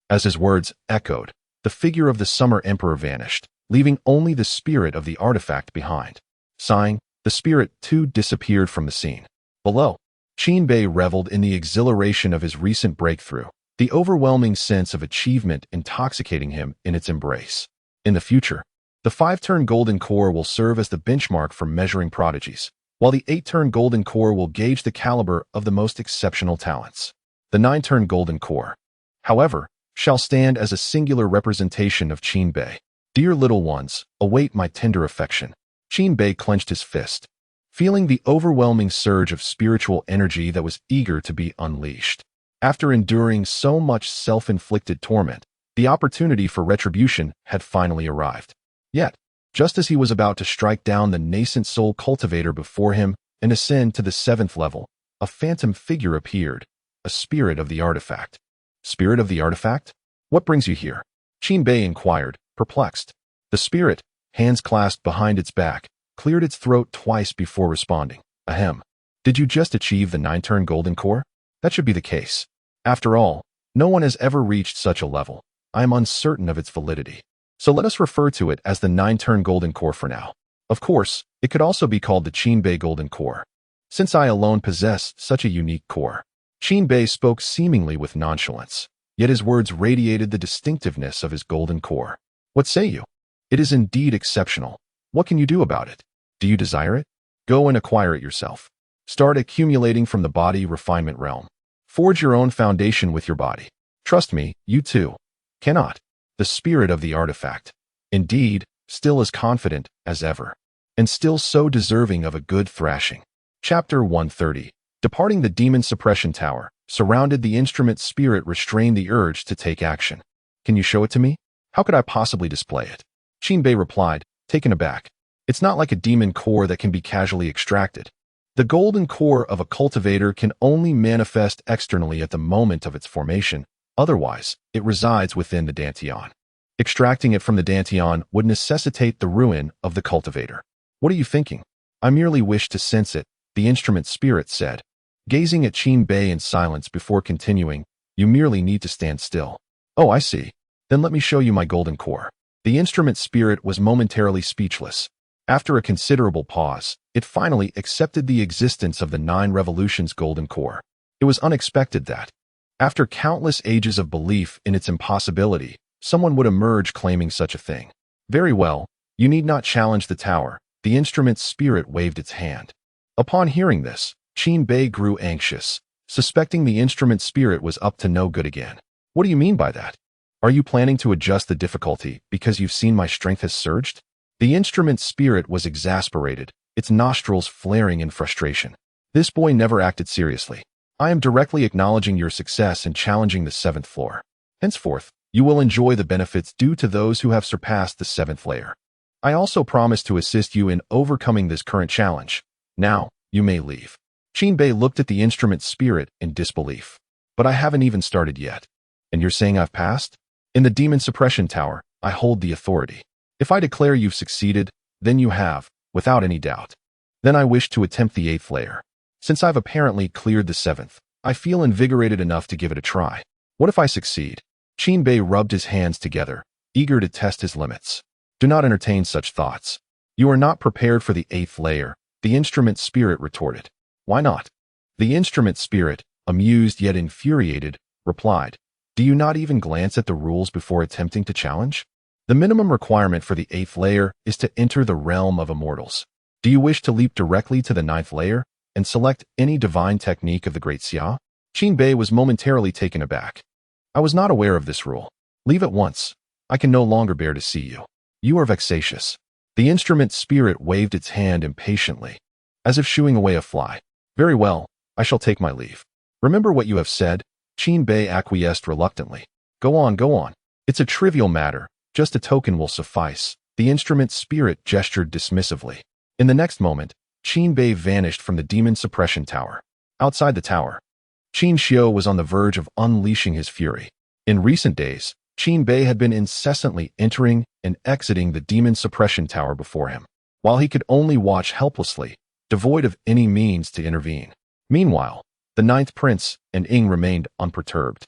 S1: As his words echoed, the figure of the Summer Emperor vanished, leaving only the spirit of the artifact behind. Sighing, the spirit too disappeared from the scene. Below, Qinbei reveled in the exhilaration of his recent breakthrough, the overwhelming sense of achievement intoxicating him in its embrace. In the future, the 5-turn golden core will serve as the benchmark for measuring prodigies, while the 8-turn golden core will gauge the caliber of the most exceptional talents. The 9-turn golden core, however, shall stand as a singular representation of Qinbei. Dear little ones, await my tender affection. Qinbei clenched his fist, feeling the overwhelming surge of spiritual energy that was eager to be unleashed. After enduring so much self-inflicted torment, the opportunity for retribution had finally arrived. Yet, just as he was about to strike down the nascent soul cultivator before him and ascend to the 7th level, a phantom figure appeared, a spirit of the artifact. Spirit of the artifact? What brings you here? Qinbei inquired, perplexed. The spirit, hands clasped behind its back, cleared its throat twice before responding. Ahem. Did you just achieve the 9-turn golden core? That should be the case. After all, no one has ever reached such a level. I am uncertain of its validity. So let us refer to it as the 9-turn golden core for now. Of course, it could also be called the Qinbei golden core, since I alone possess such a unique core. Qinbei spoke seemingly with nonchalance, yet his words radiated the distinctiveness of his golden core. What say you? It is indeed exceptional. What can you do about it? Do you desire it? Go and acquire it yourself. Start accumulating from the body refinement realm. Forge your own foundation with your body. Trust me, you too cannot. The spirit of the artifact, indeed, still as confident as ever, and still so deserving of a good thrashing. Chapter 130. Departing the demon suppression tower, surrounded the instrument spirit restrained the urge to take action. Can you show it to me? How could I possibly display it? Qinbei replied, taken aback. It's not like a demon core that can be casually extracted. The golden core of a cultivator can only manifest externally at the moment of its formation. Otherwise, it resides within the dantian. Extracting it from the dantian would necessitate the ruin of the cultivator. What are you thinking? I merely wish to sense it, the instrument spirit said. Gazing at Qinbei in silence before continuing, you merely need to stand still. Oh, I see. Then let me show you my golden core. The instrument spirit was momentarily speechless. After a considerable pause, it finally accepted the existence of the 9 Revolutions golden core. It was unexpected that, after countless ages of belief in its impossibility, someone would emerge claiming such a thing. Very well, you need not challenge the tower. The instrument spirit waved its hand. Upon hearing this, Qinbei grew anxious, suspecting the instrument spirit was up to no good again. What do you mean by that? Are you planning to adjust the difficulty because you've seen my strength has surged? The instrument spirit was exasperated, its nostrils flaring in frustration. This boy never acted seriously. I am directly acknowledging your success in challenging the 7th floor. Henceforth, you will enjoy the benefits due to those who have surpassed the 7th layer. I also promise to assist you in overcoming this current challenge. Now, you may leave. Qinbei looked at the instrument spirit in disbelief. But I haven't even started yet. And you're saying I've passed? In the demon suppression tower, I hold the authority. If I declare you've succeeded, then you have, without any doubt. Then I wish to attempt the 8th layer. Since I've apparently cleared the 7th, I feel invigorated enough to give it a try. What if I succeed? Qinbei rubbed his hands together, eager to test his limits. Do not entertain such thoughts. You are not prepared for the 8th layer, the instrument spirit retorted. Why not? The instrument spirit, amused yet infuriated, replied, "Do you not even glance at the rules before attempting to challenge? The minimum requirement for the 8th layer is to enter the realm of immortals. Do you wish to leap directly to the 9th layer and select any divine technique of the Great Xia?" Qin Bei was momentarily taken aback. "I was not aware of this rule. Leave at once. I can no longer bear to see you. You are vexatious." The instrument spirit waved its hand impatiently, as if shooing away a fly. "Very well, I shall take my leave. Remember what you have said." Qin Bei acquiesced reluctantly. Go on. It's a trivial matter. Just a token will suffice." The instrument spirit gestured dismissively. In the next moment, Qin Bei vanished from the demon suppression tower. Outside the tower, Qin Xiu was on the verge of unleashing his fury. In recent days, Qin Bei had been incessantly entering and exiting the demon suppression tower before him, while he could only watch helplessly, devoid of any means to intervene. Meanwhile, the 9th prince and Ying remained unperturbed,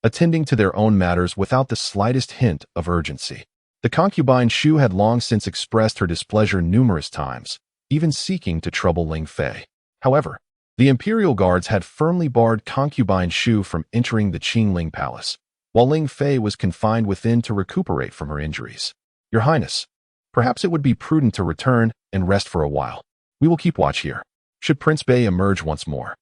S1: attending to their own matters without the slightest hint of urgency. The concubine Shu had long since expressed her displeasure numerous times, even seeking to trouble Ling Fei. However, the imperial guards had firmly barred concubine Shu from entering the Qingling Palace, while Ling Fei was confined within to recuperate from her injuries. "Your Highness, perhaps it would be prudent to return and rest for a while. We will keep watch here. Should Prince Bei emerge once more,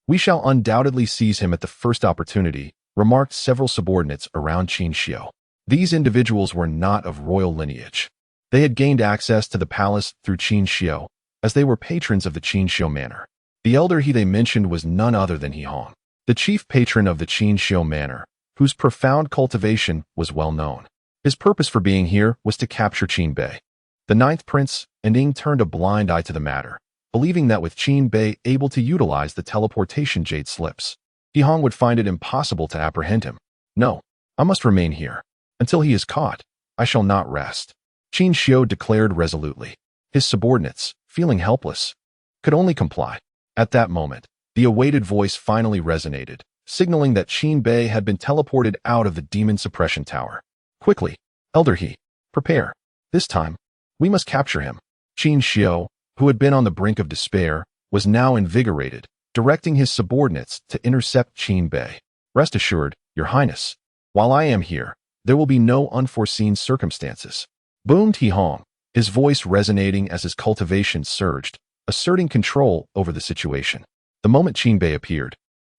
S1: we shall undoubtedly seize him at the first opportunity," remarked several subordinates around Qin Xiu. These individuals were not of royal lineage. They had gained access to the palace through Qin Xiu, as they were patrons of the Qin Xiu Manor. The elder he they mentioned was none other than He Hong, the chief patron of the Qin Xiu Manor, whose profound cultivation was well known. His purpose for being here was to capture Qin Bei. The 9th prince and Ying turned a blind eye to the matter, believing that with Qin Bei able to utilize the teleportation jade slips, He Hong would find it impossible to apprehend him. "No, I must remain here. Until he is caught, I shall not rest," Qin Xiu declared resolutely. His subordinates, feeling helpless, could only comply. At that moment, the awaited voice finally resonated, signaling that Qin Bei had been teleported out of the demon suppression tower. "Quickly, Elder He, prepare. This time, we must capture him." Qin Xiu, who had been on the brink of despair, was now invigorated, directing his subordinates to intercept Qin Bei. "Rest assured, Your Highness, while I am here, there will be no unforeseen circumstances," boomed He Hong, his voice resonating as his cultivation surged, asserting control over the situation. The moment Qin Bei appeared,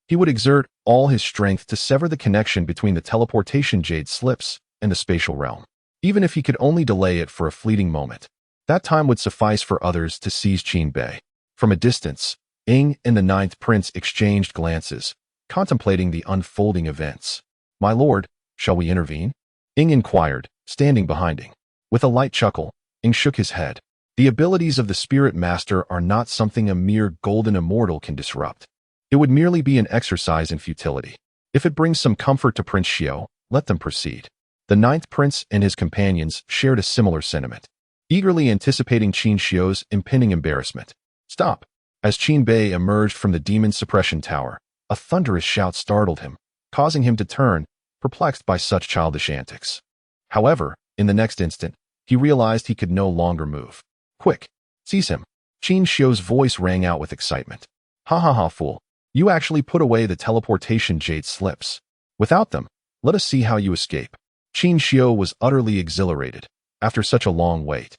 S1: he would exert all his strength to sever the connection between the teleportation jade slips and the spatial realm. Even if he could only delay it for a fleeting moment, that time would suffice for others to seize Qin Bei. From a distance, Ying and the 9th prince exchanged glances, contemplating the unfolding events. "My lord, shall we intervene?" Ying inquired, standing behind Ying. With a light chuckle, Ying shook his head. The abilities of the spirit master are not something a mere golden immortal can disrupt. It would merely be an exercise in futility. If it brings some comfort to Prince Xiu, let them proceed. The 9th prince and his companions shared a similar sentiment, eagerly anticipating Qin Xiu's impending embarrassment. "Stop!" As Qin Bei emerged from the demon suppression tower, a thunderous shout startled him, causing him to turn, perplexed by such childish antics. However, in the next instant, he realized he could no longer move. "Quick, seize him!" Qin Xiu's voice rang out with excitement. Ha, fool. You actually put away the teleportation jade slips. Without them, let us see how you escape." Qin Xiu was utterly exhilarated. After such a long wait,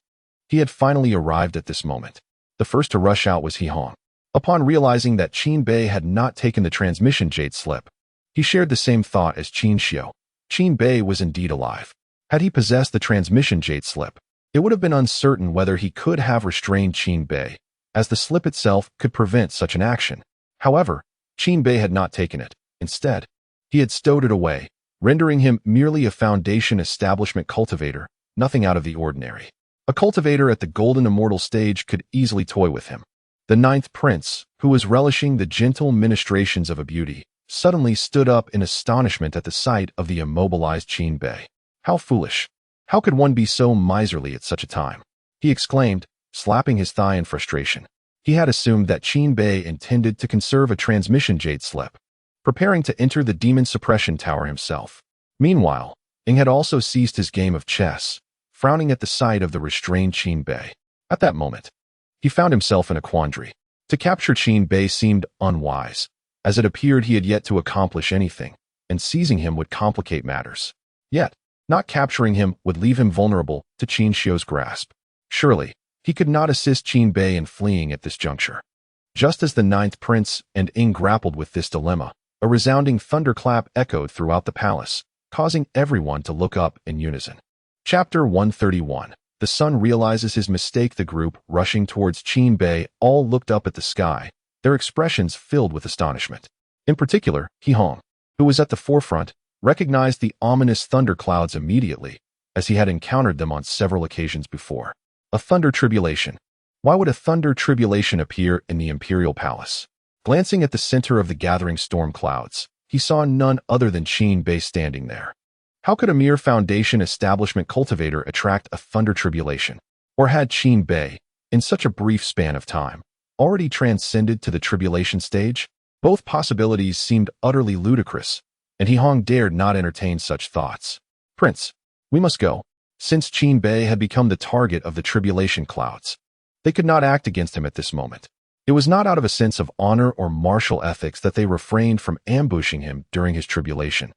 S1: he had finally arrived at this moment. The first to rush out was He Hong. Upon realizing that Qin Bei had not taken the transmission jade slip, he shared the same thought as Qin Xiu. Qin Bei was indeed alive. Had he possessed the transmission jade slip, it would have been uncertain whether he could have restrained Qin Bei, as the slip itself could prevent such an action. However, Qin Bei had not taken it. Instead, he had stowed it away, rendering him merely a foundation establishment cultivator, nothing out of the ordinary. A cultivator at the golden immortal stage could easily toy with him. The 9th prince, who was relishing the gentle ministrations of a beauty, suddenly stood up in astonishment at the sight of the immobilized Qin Bei. "How foolish! How could one be so miserly at such a time?" he exclaimed, slapping his thigh in frustration. He had assumed that Qin Bei intended to conserve a transmission jade slip, preparing to enter the demon suppression tower himself. Meanwhile, Ying had also ceased his game of chess, frowning at the sight of the restrained Qin Bei. At that moment, he found himself in a quandary. To capture Qin Bei seemed unwise, as it appeared he had yet to accomplish anything, and seizing him would complicate matters. Yet, not capturing him would leave him vulnerable to Qin Xiu's grasp. Surely, he could not assist Qin Bei in fleeing at this juncture. Just as the ninth prince and Ing grappled with this dilemma, a resounding thunderclap echoed throughout the palace, causing everyone to look up in unison. Chapter 131. The sun realizes his mistake. The group, rushing towards Qin Bei, all looked up at the sky, their expressions filled with astonishment. In particular, He Hong, who was at the forefront, recognized the ominous thunderclouds immediately, as he had encountered them on several occasions before. A thunder tribulation. Why would a thunder tribulation appear in the imperial palace? Glancing at the center of the gathering storm clouds, he saw none other than Qin Bei standing there. How could a mere foundation establishment cultivator attract a thunder tribulation? Or had Qin Bei, in such a brief span of time, already transcended to the tribulation stage? Both possibilities seemed utterly ludicrous, and He Hong dared not entertain such thoughts. Prince, we must go. Since Qin Bei had become the target of the tribulation clouds, they could not act against him at this moment. It was not out of a sense of honor or martial ethics that they refrained from ambushing him during his tribulation,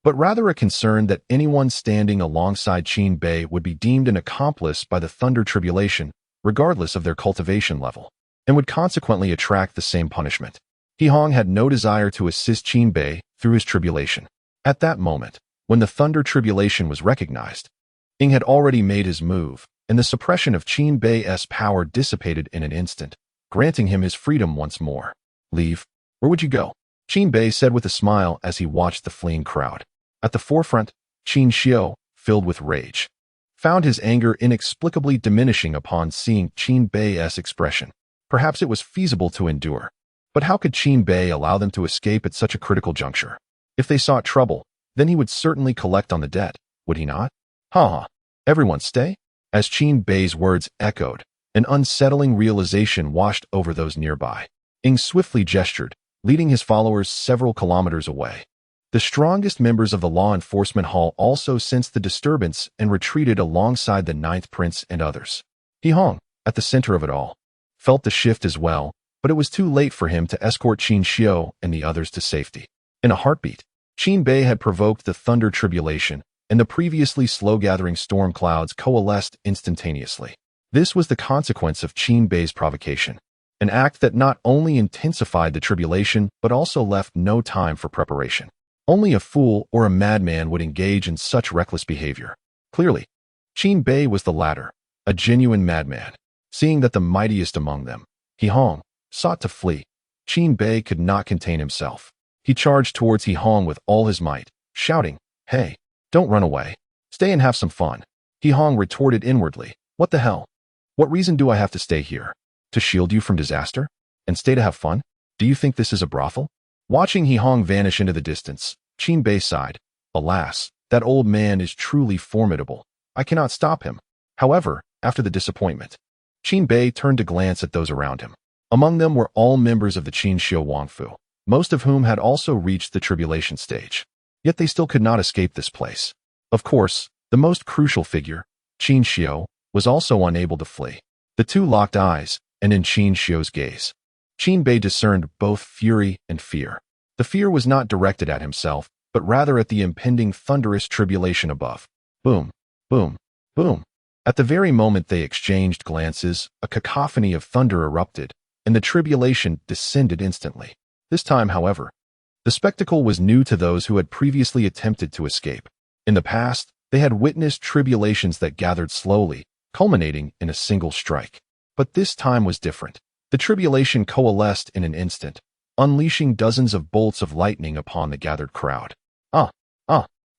S1: but rather a concern that anyone standing alongside Qin Bei would be deemed an accomplice by the thunder tribulation, regardless of their cultivation level, and would consequently attract the same punishment. He Hong had no desire to assist Qin Bei through his tribulation. At that moment, when the thunder tribulation was recognized, Ing had already made his move, and the suppression of Qin Bei's power dissipated in an instant, granting him his freedom once more. Leave? Where would you go? Qin Bei said with a smile as he watched the fleeing crowd. At the forefront, Qin Xiu, filled with rage, found his anger inexplicably diminishing upon seeing Qin Bei's expression. Perhaps it was feasible to endure, but how could Qin Bei allow them to escape at such a critical juncture? If they sought trouble, then he would certainly collect on the debt, would he not? Ha! Everyone stay? As Qin Bei's words echoed, an unsettling realization washed over those nearby. Ing swiftly gestured, leading his followers several kilometers away. The strongest members of the law enforcement hall also sensed the disturbance and retreated alongside the ninth prince and others. He Hong, at the center of it all, felt the shift as well, but it was too late for him to escort Qin Xiu and the others to safety. In a heartbeat, Qin Bei had provoked the thunder tribulation, and the previously slow-gathering storm clouds coalesced instantaneously. This was the consequence of Qin Bei's provocation, an act that not only intensified the tribulation but also left no time for preparation. Only a fool or a madman would engage in such reckless behavior. Clearly, Qin Bei was the latter, a genuine madman. Seeing that the mightiest among them, He Hong, sought to flee, Qin Bei could not contain himself. He charged towards He Hong with all his might, shouting, "Hey, don't run away. Stay and have some fun." He Hong retorted inwardly, "What the hell? What reason do I have to stay here? To shield you from disaster? And stay to have fun? Do you think this is a brothel?" Watching He Hong vanish into the distance, Qin Bei sighed, "Alas, that old man is truly formidable. I cannot stop him." However, after the disappointment, Qin Bei turned to glance at those around him. Among them were all members of the Qin Xiu Wangfu, most of whom had also reached the tribulation stage. Yet they still could not escape this place. Of course, the most crucial figure, Qin Xiu, was also unable to flee. The two locked eyes, and in Qin Xiu's gaze, Qin Bei discerned both fury and fear. The fear was not directed at himself, but rather at the impending thunderous tribulation above. Boom, boom, boom. At the very moment they exchanged glances, a cacophony of thunder erupted, and the tribulation descended instantly. This time, however, the spectacle was new to those who had previously attempted to escape. In the past, they had witnessed tribulations that gathered slowly, culminating in a single strike. But this time was different. The tribulation coalesced in an instant, unleashing dozens of bolts of lightning upon the gathered crowd.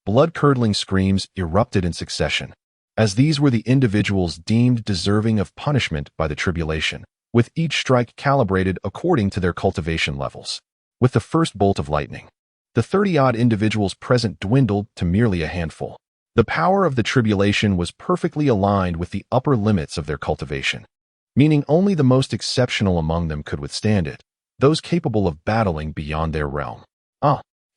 S1: Blood-curdling screams erupted in succession, as these were the individuals deemed deserving of punishment by the tribulation, with each strike calibrated according to their cultivation levels. With the first bolt of lightning, the 30-odd individuals present dwindled to merely a handful. The power of the tribulation was perfectly aligned with the upper limits of their cultivation, meaning only the most exceptional among them could withstand it, those capable of battling beyond their realm.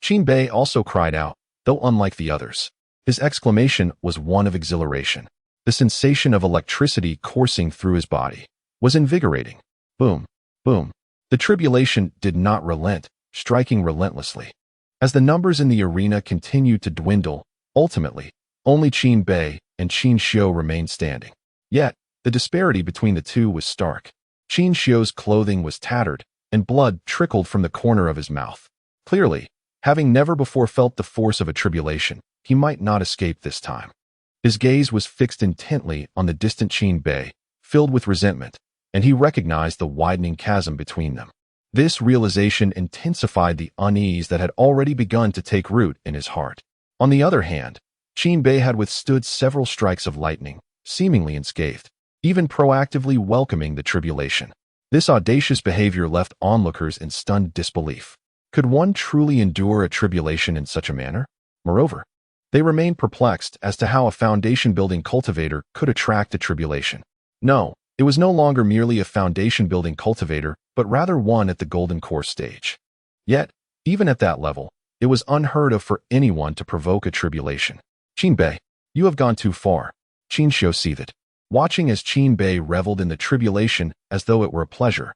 S1: Qin Bei also cried out, though unlike the others. His exclamation was one of exhilaration. The sensation of electricity coursing through his body was invigorating. Boom, boom. The tribulation did not relent, striking relentlessly. As the numbers in the arena continued to dwindle, ultimately, only Qin Bei and Qin Xiu remained standing. Yet, the disparity between the two was stark. Qin Xiu's clothing was tattered, and blood trickled from the corner of his mouth. Clearly, having never before felt the force of a tribulation, he might not escape this time. His gaze was fixed intently on the distant Qin Bei, filled with resentment, and he recognized the widening chasm between them. This realization intensified the unease that had already begun to take root in his heart. On the other hand, Qin Bei had withstood several strikes of lightning, seemingly unscathed, even proactively welcoming the tribulation. This audacious behavior left onlookers in stunned disbelief. Could one truly endure a tribulation in such a manner? Moreover, they remained perplexed as to how a foundation-building cultivator could attract a tribulation. No, it was no longer merely a foundation-building cultivator, but rather one at the golden core stage. Yet, even at that level, it was unheard of for anyone to provoke a tribulation. Qin Bei, you have gone too far. Qin Xiu seethed, watching as Qin Bei reveled in the tribulation as though it were a pleasure.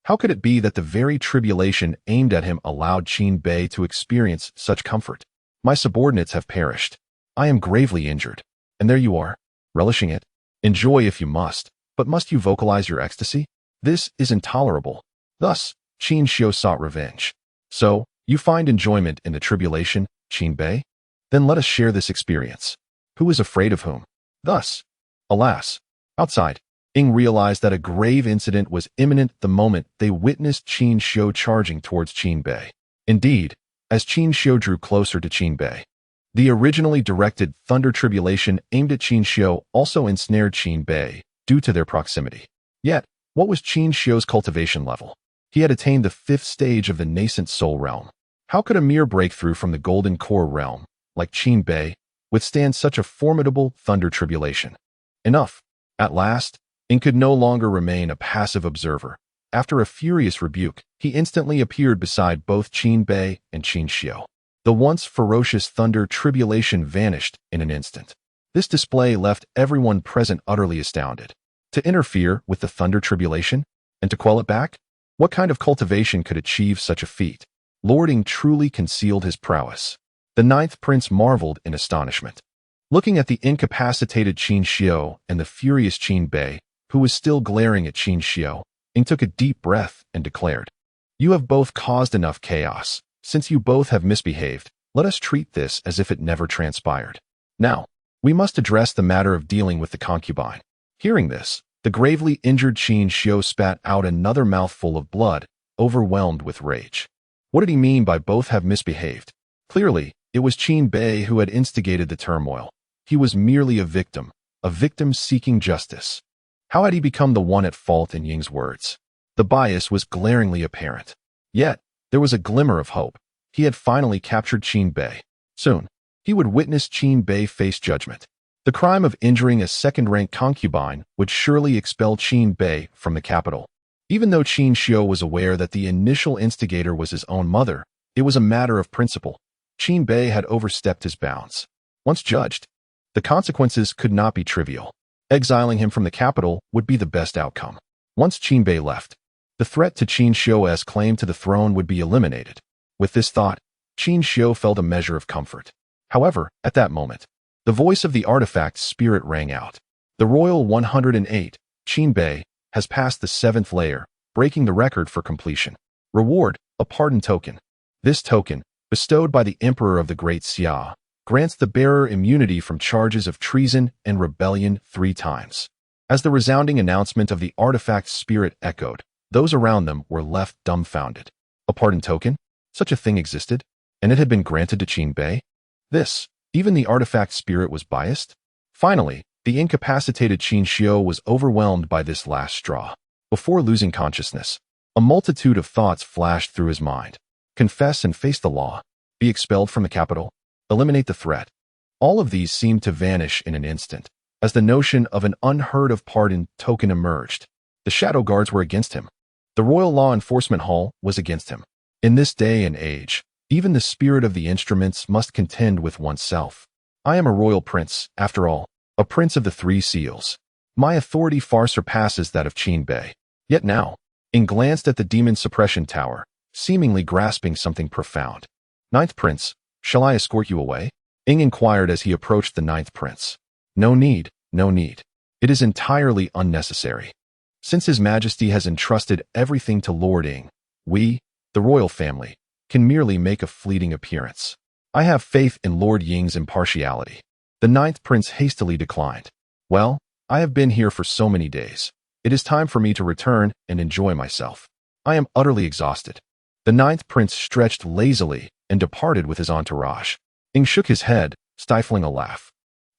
S1: How could it be that the very tribulation aimed at him allowed Qin Bei to experience such comfort? My subordinates have perished. I am gravely injured. And there you are, relishing it. Enjoy if you must, but must you vocalize your ecstasy? This is intolerable. Thus, Qin Xiu sought revenge. So, you find enjoyment in the tribulation, Qin Bei? Then let us share this experience. Who is afraid of whom? Thus, alas, outside, Ying realized that a grave incident was imminent the moment they witnessed Qin Xiu charging towards Qin Bei. Indeed, as Qin Xiu drew closer to Qin Bei, the originally directed thunder tribulation aimed at Qin Xiu also ensnared Qin Bei due to their proximity. Yet, what was Qin Xiu's cultivation level? He had attained the 5th stage of the nascent soul realm. How could a mere breakthrough from the golden core realm, like Qin Bei, withstand such a formidable thunder tribulation? Enough. At last, Ying could no longer remain a passive observer. After a furious rebuke, he instantly appeared beside both Qin Bei and Qin Xiu. The once ferocious thunder tribulation vanished in an instant. This display left everyone present utterly astounded. To interfere with the thunder tribulation? And to quell it back? What kind of cultivation could achieve such a feat? Lord Ying truly concealed his prowess. The 9th prince marveled in astonishment. Looking at the incapacitated Qin Xiu and the furious Qin Bei, who was still glaring at Qin Xiu, Ying took a deep breath and declared, "You have both caused enough chaos. Since you both have misbehaved, let us treat this as if it never transpired. Now, we must address the matter of dealing with the concubine." Hearing this, the gravely injured Qin Xiu spat out another mouthful of blood, overwhelmed with rage. What did he mean by both have misbehaved? Clearly, it was Qin Bei who had instigated the turmoil. He was merely a victim seeking justice. How had he become the one at fault in Ying's words? The bias was glaringly apparent. Yet, there was a glimmer of hope. He had finally captured Qin Bei. Soon, he would witness Qin Bei face judgment. The crime of injuring a second-rank concubine would surely expel Qin Bei from the capital. Even though Qin Xiu was aware that the initial instigator was his own mother, it was a matter of principle. Qin Bei had overstepped his bounds. Once judged, the consequences could not be trivial. Exiling him from the capital would be the best outcome. Once Qin Bei left, the threat to Qin Xiu's claim to the throne would be eliminated. With this thought, Qin Xiu felt a measure of comfort. However, at that moment, the voice of the artifact spirit rang out. The Royal 108, Qin Bei, has passed the 7th layer, breaking the record for completion. Reward, a pardon token. This token, bestowed by the Emperor of the Great Xia, grants the bearer immunity from charges of treason and rebellion 3 times. As the resounding announcement of the artifact spirit echoed, those around them were left dumbfounded. A pardon token? Such a thing existed? And it had been granted to Qin Bei? Even the artifact spirit was biased? Finally, the incapacitated Qin Xiu was overwhelmed by this last straw. Before losing consciousness, a multitude of thoughts flashed through his mind. Confess and face the law. Be expelled from the capital. Eliminate the threat. All of these seemed to vanish in an instant, as the notion of an unheard-of pardon token emerged. The shadow guards were against him. The Royal Law Enforcement Hall was against him. In this day and age, even the spirit of the instruments must contend with oneself. I am a royal prince, after all, a prince of the 3 seals. My authority far surpasses that of Qin Bei. Yet now, Ying glanced at the demon suppression tower, seemingly grasping something profound. Ninth Prince, shall I escort you away? Ing inquired as he approached the Ninth Prince. No need, no need. It is entirely unnecessary. Since His Majesty has entrusted everything to Lord Ing, we, the royal family, can merely make a fleeting appearance. I have faith in Lord Ying's impartiality. The Ninth Prince hastily declined. Well, I have been here for so many days. It is time for me to return and enjoy myself. I am utterly exhausted. The Ninth Prince stretched lazily and departed with his entourage. Ing shook his head, stifling a laugh.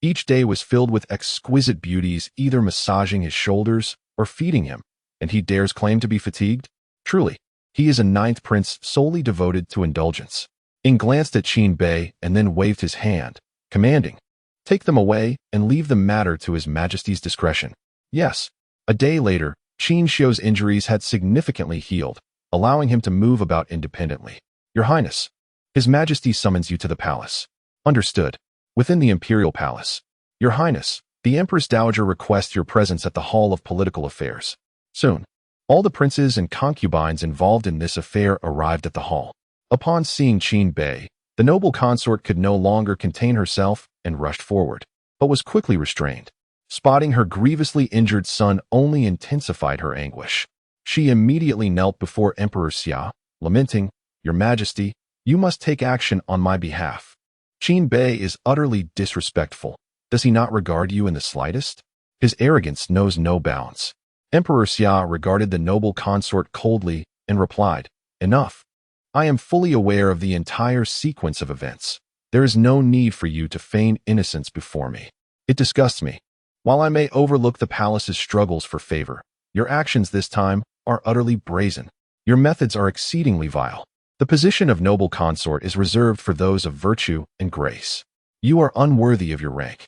S1: Each day was filled with exquisite beauties either massaging his shoulders or feeding him, and he dares claim to be fatigued? Truly, he is a Ninth Prince solely devoted to indulgence. Ing glanced at Qin Bei and then waved his hand, commanding, "Take them away and leave the matter to His Majesty's discretion." Yes. A day later, Qin Xiu's injuries had significantly healed, allowing him to move about independently. Your Highness, His Majesty summons you to the palace. Understood. Within the Imperial Palace. Your Highness, the Empress Dowager requests your presence at the Hall of Political Affairs. Soon. All the princes and concubines involved in this affair arrived at the hall. Upon seeing Qin Bei, the noble consort could no longer contain herself and rushed forward, but was quickly restrained. Spotting her grievously injured son only intensified her anguish. She immediately knelt before Emperor Xia, lamenting, "Your Majesty, you must take action on my behalf. Qin Bei is utterly disrespectful. Does he not regard you in the slightest? His arrogance knows no bounds." Emperor Xia regarded the noble consort coldly and replied, "Enough. I am fully aware of the entire sequence of events. There is no need for you to feign innocence before me. It disgusts me. While I may overlook the palace's struggles for favor, your actions this time are utterly brazen. Your methods are exceedingly vile. The position of noble consort is reserved for those of virtue and grace. You are unworthy of your rank.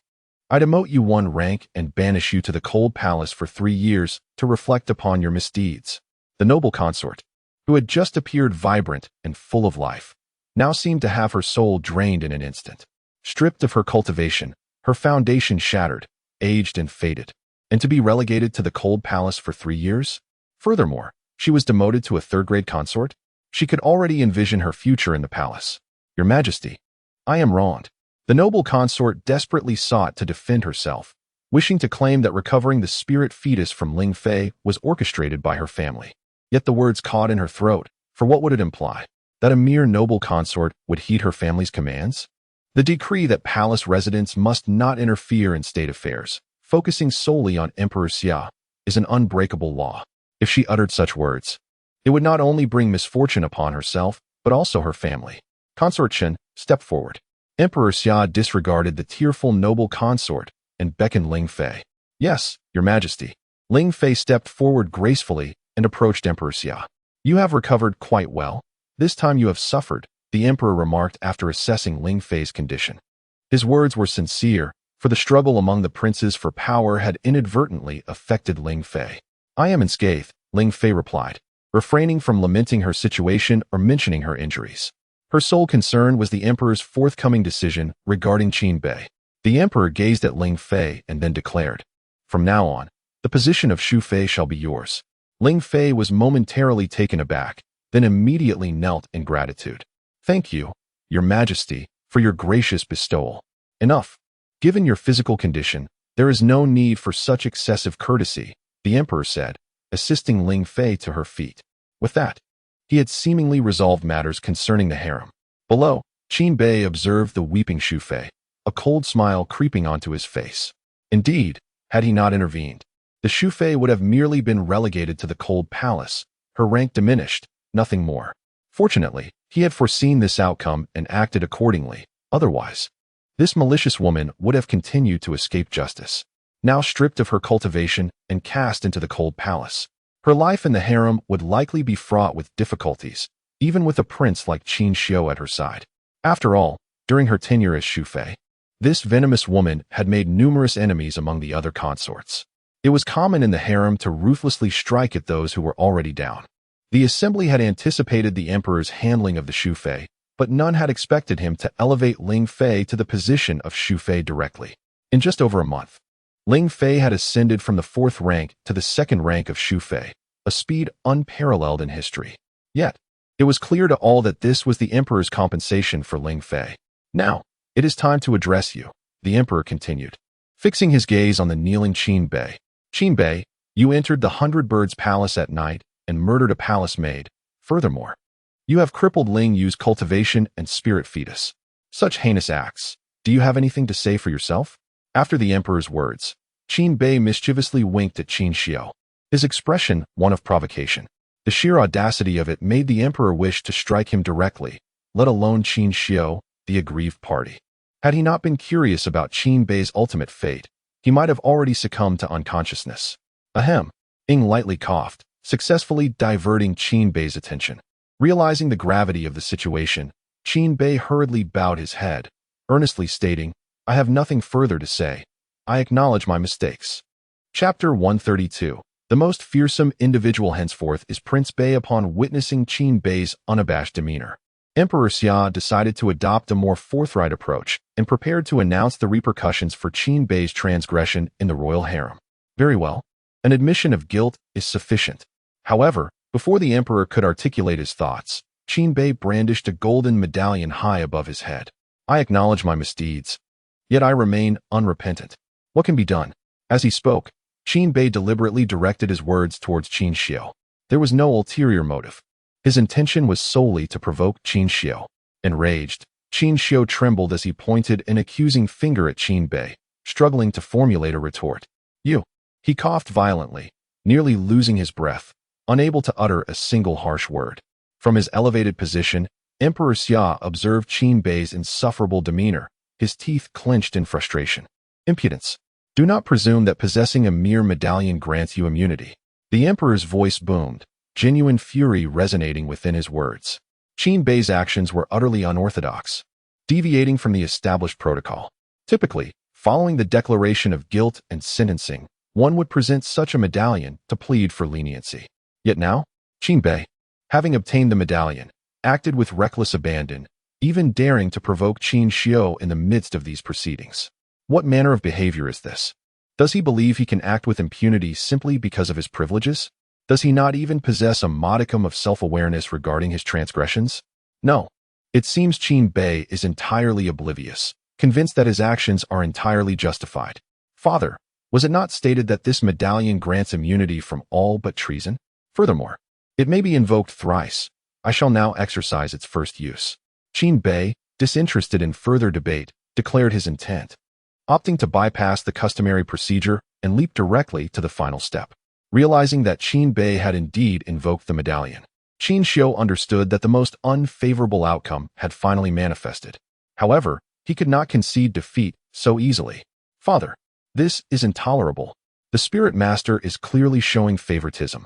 S1: I demote you one rank and banish you to the cold palace for 3 years to reflect upon your misdeeds." The noble consort, who had just appeared vibrant and full of life, now seemed to have her soul drained in an instant. Stripped of her cultivation, her foundation shattered, aged and faded, and to be relegated to the cold palace for 3 years? Furthermore, she was demoted to a third-grade consort? She could already envision her future in the palace. Your Majesty, I am wronged. The noble consort desperately sought to defend herself, wishing to claim that recovering the spirit fetus from Ling Fei was orchestrated by her family. Yet the words caught in her throat, for what would it imply? That a mere noble consort would heed her family's commands? The decree that palace residents must not interfere in state affairs, focusing solely on Emperor Xia, is an unbreakable law. If she uttered such words, it would not only bring misfortune upon herself, but also her family. Consort Chen, step forward. Emperor Xia disregarded the tearful noble consort and beckoned Ling Fei. Yes, Your Majesty. Ling Fei stepped forward gracefully and approached Emperor Xia. You have recovered quite well. This time you have suffered, the emperor remarked after assessing Ling Fei's condition. His words were sincere, for the struggle among the princes for power had inadvertently affected Ling Fei. I am unscathed, Ling Fei replied, refraining from lamenting her situation or mentioning her injuries. Her sole concern was the emperor's forthcoming decision regarding Qin Bei. The emperor gazed at Ling Fei and then declared, "From now on, the position of Shu Fei shall be yours." Ling Fei was momentarily taken aback, then immediately knelt in gratitude. "Thank you, Your Majesty, for your gracious bestowal. Enough. Given your physical condition, there is no need for such excessive courtesy," the emperor said, assisting Ling Fei to her feet. With that, he had seemingly resolved matters concerning the harem. Below, Qin Bei observed the weeping Shu Fei, a cold smile creeping onto his face. Indeed, had he not intervened, the Shu Fei would have merely been relegated to the cold palace, her rank diminished, nothing more. Fortunately, he had foreseen this outcome and acted accordingly. Otherwise, this malicious woman would have continued to escape justice. Now stripped of her cultivation and cast into the cold palace, her life in the harem would likely be fraught with difficulties, even with a prince like Qin Xiu at her side. After all, during her tenure as Shu Fei, this venomous woman had made numerous enemies among the other consorts. It was common in the harem to ruthlessly strike at those who were already down. The assembly had anticipated the emperor's handling of the Shu Fei, but none had expected him to elevate Ling Fei to the position of Shu Fei directly. In just over a month, Ling Fei had ascended from the 4th rank to the 2nd rank of Shu Fei, a speed unparalleled in history. Yet, It was clear to all that this was the Emperor's compensation for Ling Fei. Now, it is time to address you, the Emperor continued, fixing his gaze on the kneeling Qin Bei. Qin Bei, you entered the 100 Birds Palace at night and murdered a palace maid. Furthermore, you have crippled Ling Yu's cultivation and spirit fetus. Such heinous acts. Do you have anything to say for yourself? After the Emperor's words, Qin Bei mischievously winked at Qin Xiu, his expression one of provocation. The sheer audacity of it made the Emperor wish to strike him directly, let alone Qin Xiu, the aggrieved party. Had he not been curious about Qin Bei's ultimate fate, he might have already succumbed to unconsciousness. Ahem. Ing lightly coughed, successfully diverting Qin Bei's attention. Realizing the gravity of the situation, Qin Bei hurriedly bowed his head, earnestly stating, I have nothing further to say. I acknowledge my mistakes. Chapter 132. The most fearsome individual henceforth is Prince Bei. Upon witnessing Qin Bei's unabashed demeanor, Emperor Xia decided to adopt a more forthright approach and prepared to announce the repercussions for Qin Bei's transgression in the royal harem. Very well. An admission of guilt is sufficient. However, before the Emperor could articulate his thoughts, Qin Bei brandished a golden medallion high above his head. I acknowledge my misdeeds, yet I remain unrepentant. What can be done? As he spoke, Qin Bei deliberately directed his words towards Qin Xiu. There was no ulterior motive. His intention was solely to provoke Qin Xiu. Enraged, Qin Xiu trembled as he pointed an accusing finger at Qin Bei, struggling to formulate a retort. You. He coughed violently, nearly losing his breath, unable to utter a single harsh word. From his elevated position, Emperor Xia observed Qin Bei's insufferable demeanor, his teeth clenched in frustration. Impudence. Do not presume that possessing a mere medallion grants you immunity. The Emperor's voice boomed, genuine fury resonating within his words. Qin Bei's actions were utterly unorthodox, deviating from the established protocol. Typically, following the declaration of guilt and sentencing, one would present such a medallion to plead for leniency. Yet now, Qin Bei, having obtained the medallion, acted with reckless abandon, even daring to provoke Qin Xiu in the midst of these proceedings. What manner of behavior is this? Does he believe he can act with impunity simply because of his privileges? Does he not even possess a modicum of self-awareness regarding his transgressions? No. It seems Qin Bei is entirely oblivious, convinced that his actions are entirely justified. Father, was it not stated that this medallion grants immunity from all but treason? Furthermore, it may be invoked thrice. I shall now exercise its first use. Qin Bei, disinterested in further debate, declared his intent, opting to bypass the customary procedure and leap directly to the final step. Realizing that Qin Bei had indeed invoked the medallion, Qin Xiu understood that the most unfavorable outcome had finally manifested. However, he could not concede defeat so easily. Father, this is intolerable. The Spirit Master is clearly showing favoritism.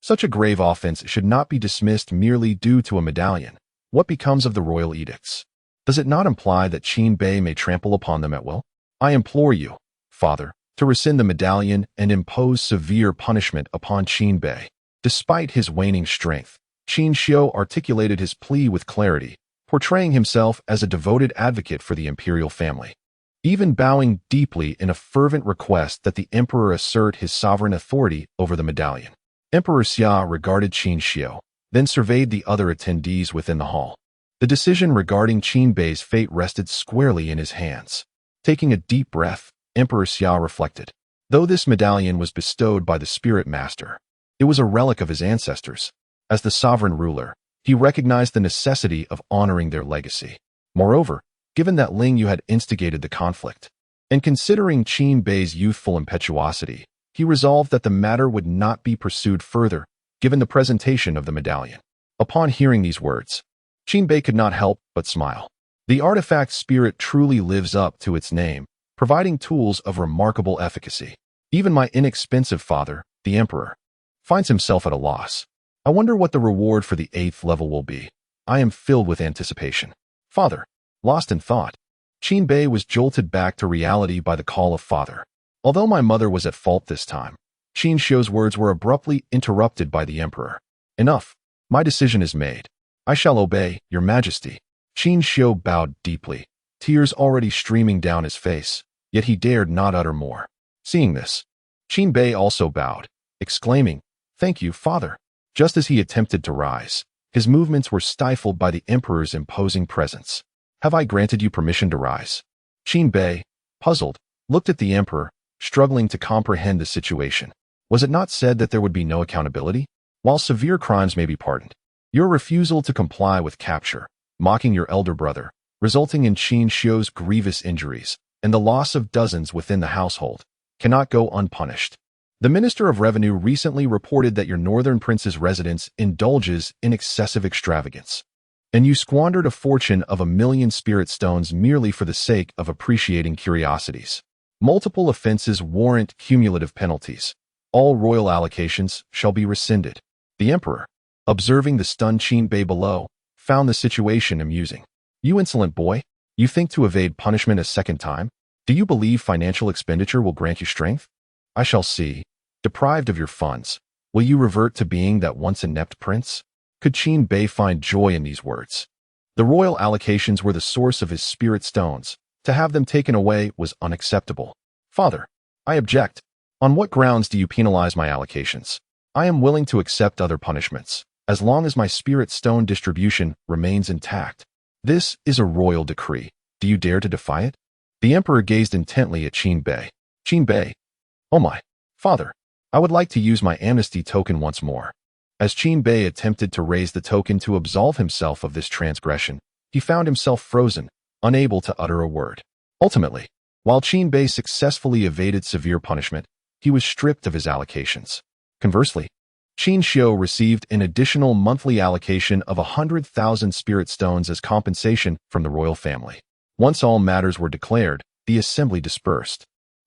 S1: Such a grave offense should not be dismissed merely due to a medallion. What becomes of the royal edicts? Does it not imply that Qin Bei may trample upon them at will? I implore you, Father, to rescind the medallion and impose severe punishment upon Qin Bei. Despite his waning strength, Qin Xiu articulated his plea with clarity, portraying himself as a devoted advocate for the imperial family, even bowing deeply in a fervent request that the Emperor assert his sovereign authority over the medallion. Emperor Xia regarded Qin Xiu, then surveyed the other attendees within the hall. The decision regarding Qin Bei's fate rested squarely in his hands. Taking a deep breath, Emperor Xia reflected. Though this medallion was bestowed by the Spirit Master, it was a relic of his ancestors. As the sovereign ruler, he recognized the necessity of honoring their legacy. Moreover, given that Ling Yu had instigated the conflict, and considering Qin Bei's youthful impetuosity, he resolved that the matter would not be pursued further, given the presentation of the medallion. Upon hearing these words, Qin Bei could not help but smile. The artifact spirit truly lives up to its name, providing tools of remarkable efficacy. Even my inexpensive father, the Emperor, finds himself at a loss. I wonder what the reward for the 8th level will be. I am filled with anticipation. Father, lost in thought, Qin Bei was jolted back to reality by the call of father. Although my mother was at fault this time, Qin Xiu's words were abruptly interrupted by the Emperor. Enough. My decision is made. I shall obey, Your Majesty. Qin Xiu bowed deeply, tears already streaming down his face, yet he dared not utter more. Seeing this, Qin Bei also bowed, exclaiming, Thank you, Father. Just as he attempted to rise, His movements were stifled by the Emperor's imposing presence. "Have I granted you permission to rise?" Qin Bei, puzzled, looked at the Emperor, struggling to comprehend the situation. Was it not said that there would be no accountability? While severe crimes may be pardoned, your refusal to comply with capture, mocking your elder brother, resulting in Qin Xiu's grievous injuries, and the loss of dozens within the household, cannot go unpunished. The Minister of Revenue recently reported that your northern prince's residence indulges in excessive extravagance, and you squandered a fortune of 1,000,000 spirit stones merely for the sake of appreciating curiosities. Multiple offenses warrant cumulative penalties. All royal allocations shall be rescinded. The Emperor, observing the stunned Qin Bei below, found the situation amusing. "You insolent boy, you think to evade punishment a second time? Do you believe financial expenditure will grant you strength? I shall see. Deprived of your funds, will you revert to being that once inept prince?" Could Qin Bei find joy in these words? The royal allocations were the source of his spirit stones. To have them taken away was unacceptable. "Father, I object. On what grounds do you penalize my allocations? I am willing to accept other punishments, as long as my spirit stone distribution remains intact. This is a royal decree. Do you dare to defy it?" The Emperor gazed intently at Qin Bei. "Qin Bei, oh my, father, I would like to use my amnesty token once more." As Qin Bei attempted to raise the token to absolve himself of this transgression, he found himself frozen, unable to utter a word. Ultimately, while Qin Bei successfully evaded severe punishment, he was stripped of his allocations. Conversely, Qin Xiu received an additional monthly allocation of 100,000 spirit stones as compensation from the royal family. Once all matters were declared, the assembly dispersed.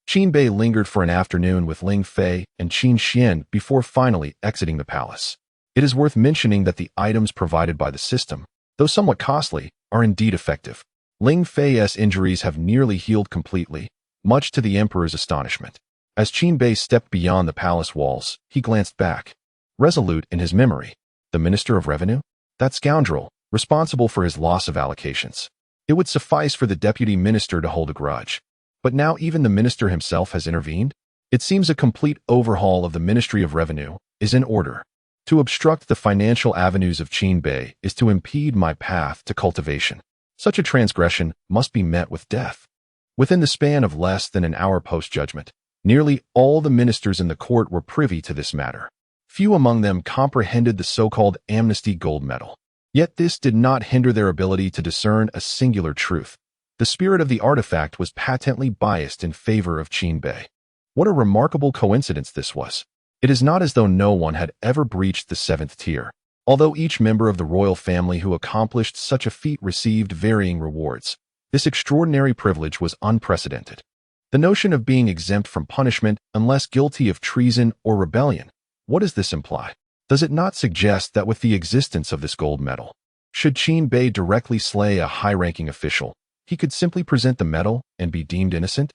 S1: Qin Bei lingered for an afternoon with Ling Fei and Qin Xian before finally exiting the palace. It is worth mentioning that the items provided by the system, though somewhat costly, are indeed effective. Ling Fei's injuries have nearly healed completely, much to the Emperor's astonishment. As Qin Bei stepped beyond the palace walls, he glanced back, resolute in his memory. The Minister of Revenue? That scoundrel, responsible for his loss of allocations. It would suffice for the deputy minister to hold a grudge. But now even the minister himself has intervened? It seems a complete overhaul of the Ministry of Revenue is in order. To obstruct the financial avenues of Qin Bei is to impede my path to cultivation. Such a transgression must be met with death. Within the span of less than an hour post-judgment, nearly all the ministers in the court were privy to this matter. Few among them comprehended the so-called amnesty gold medal. Yet this did not hinder their ability to discern a singular truth. The spirit of the artifact was patently biased in favor of Qin Bei. What a remarkable coincidence this was. It is not as though no one had ever breached the 7th tier. Although each member of the royal family who accomplished such a feat received varying rewards, this extraordinary privilege was unprecedented. The notion of being exempt from punishment unless guilty of treason or rebellion, what does this imply? Does it not suggest that with the existence of this gold medal, should Qin Bei directly slay a high-ranking official, he could simply present the medal and be deemed innocent?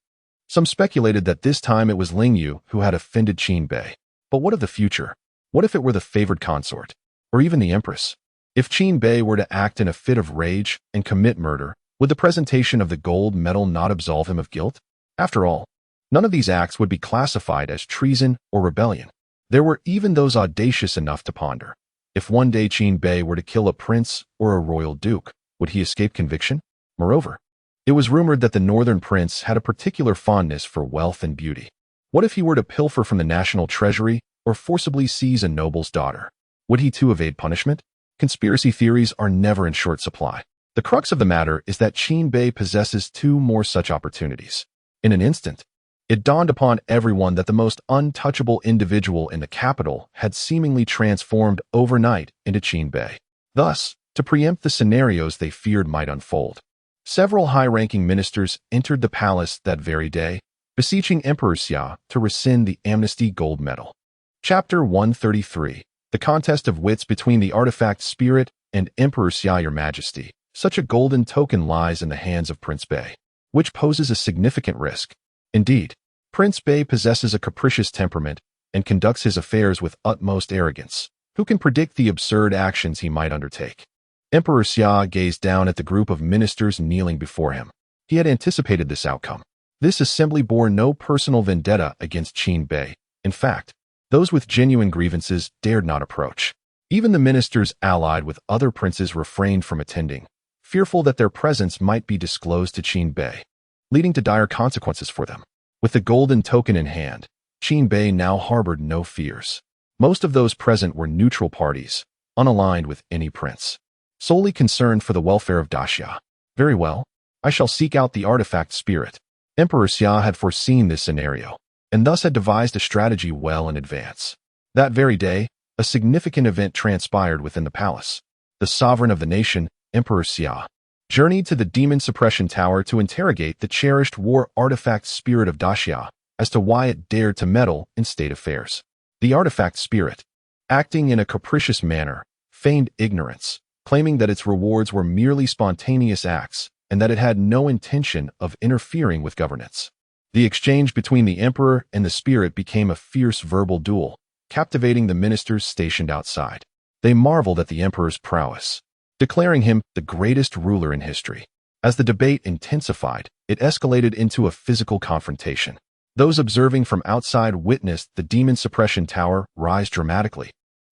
S1: Some speculated that this time it was Langya who had offended Qin Bei. But what of the future? What if it were the favored consort? Or even the Empress? If Qin Bei were to act in a fit of rage and commit murder, would the presentation of the gold medal not absolve him of guilt? After all, none of these acts would be classified as treason or rebellion. There were even those audacious enough to ponder. If one day Qin Bei were to kill a prince or a royal duke, would he escape conviction? Moreover, it was rumored that the northern prince had a particular fondness for wealth and beauty. What if he were to pilfer from the national treasury or forcibly seize a noble's daughter? Would he too evade punishment? Conspiracy theories are never in short supply. The crux of the matter is that Qin Bei possesses 2 more such opportunities. In an instant, it dawned upon everyone that the most untouchable individual in the capital had seemingly transformed overnight into Qin Bei. Thus, to preempt the scenarios they feared might unfold, several high-ranking ministers entered the palace that very day, beseeching Emperor Xia to rescind the amnesty gold medal. Chapter 133. The contest of wits between the artifact spirit and Emperor Xia. Your Majesty, such a golden token lies in the hands of Prince Bei, which poses a significant risk. Indeed, Prince Bei possesses a capricious temperament and conducts his affairs with utmost arrogance. Who can predict the absurd actions he might undertake? Emperor Xia gazed down at the group of ministers kneeling before him. He had anticipated this outcome. This assembly bore no personal vendetta against Qin Bei. In fact, those with genuine grievances dared not approach. Even the ministers allied with other princes refrained from attending, fearful that their presence might be disclosed to Qin Bei, leading to dire consequences for them. With the golden token in hand, Qin Bei now harbored no fears. Most of those present were neutral parties, unaligned with any prince, solely concerned for the welfare of Daxia. Very well, I shall seek out the artifact spirit. Emperor Xia had foreseen this scenario, and thus had devised a strategy well in advance. That very day, a significant event transpired within the palace. The sovereign of the nation, Emperor Xia, journeyed to the Demon Suppression Tower to interrogate the cherished war artifact spirit of Daxia as to why it dared to meddle in state affairs. The artifact spirit, acting in a capricious manner, feigned ignorance, claiming that its rewards were merely spontaneous acts and that it had no intention of interfering with governance. The exchange between the emperor and the spirit became a fierce verbal duel, captivating the ministers stationed outside. They marveled at the emperor's prowess, declaring him the greatest ruler in history. As the debate intensified, it escalated into a physical confrontation. Those observing from outside witnessed the Demon Suppression Tower rise dramatically,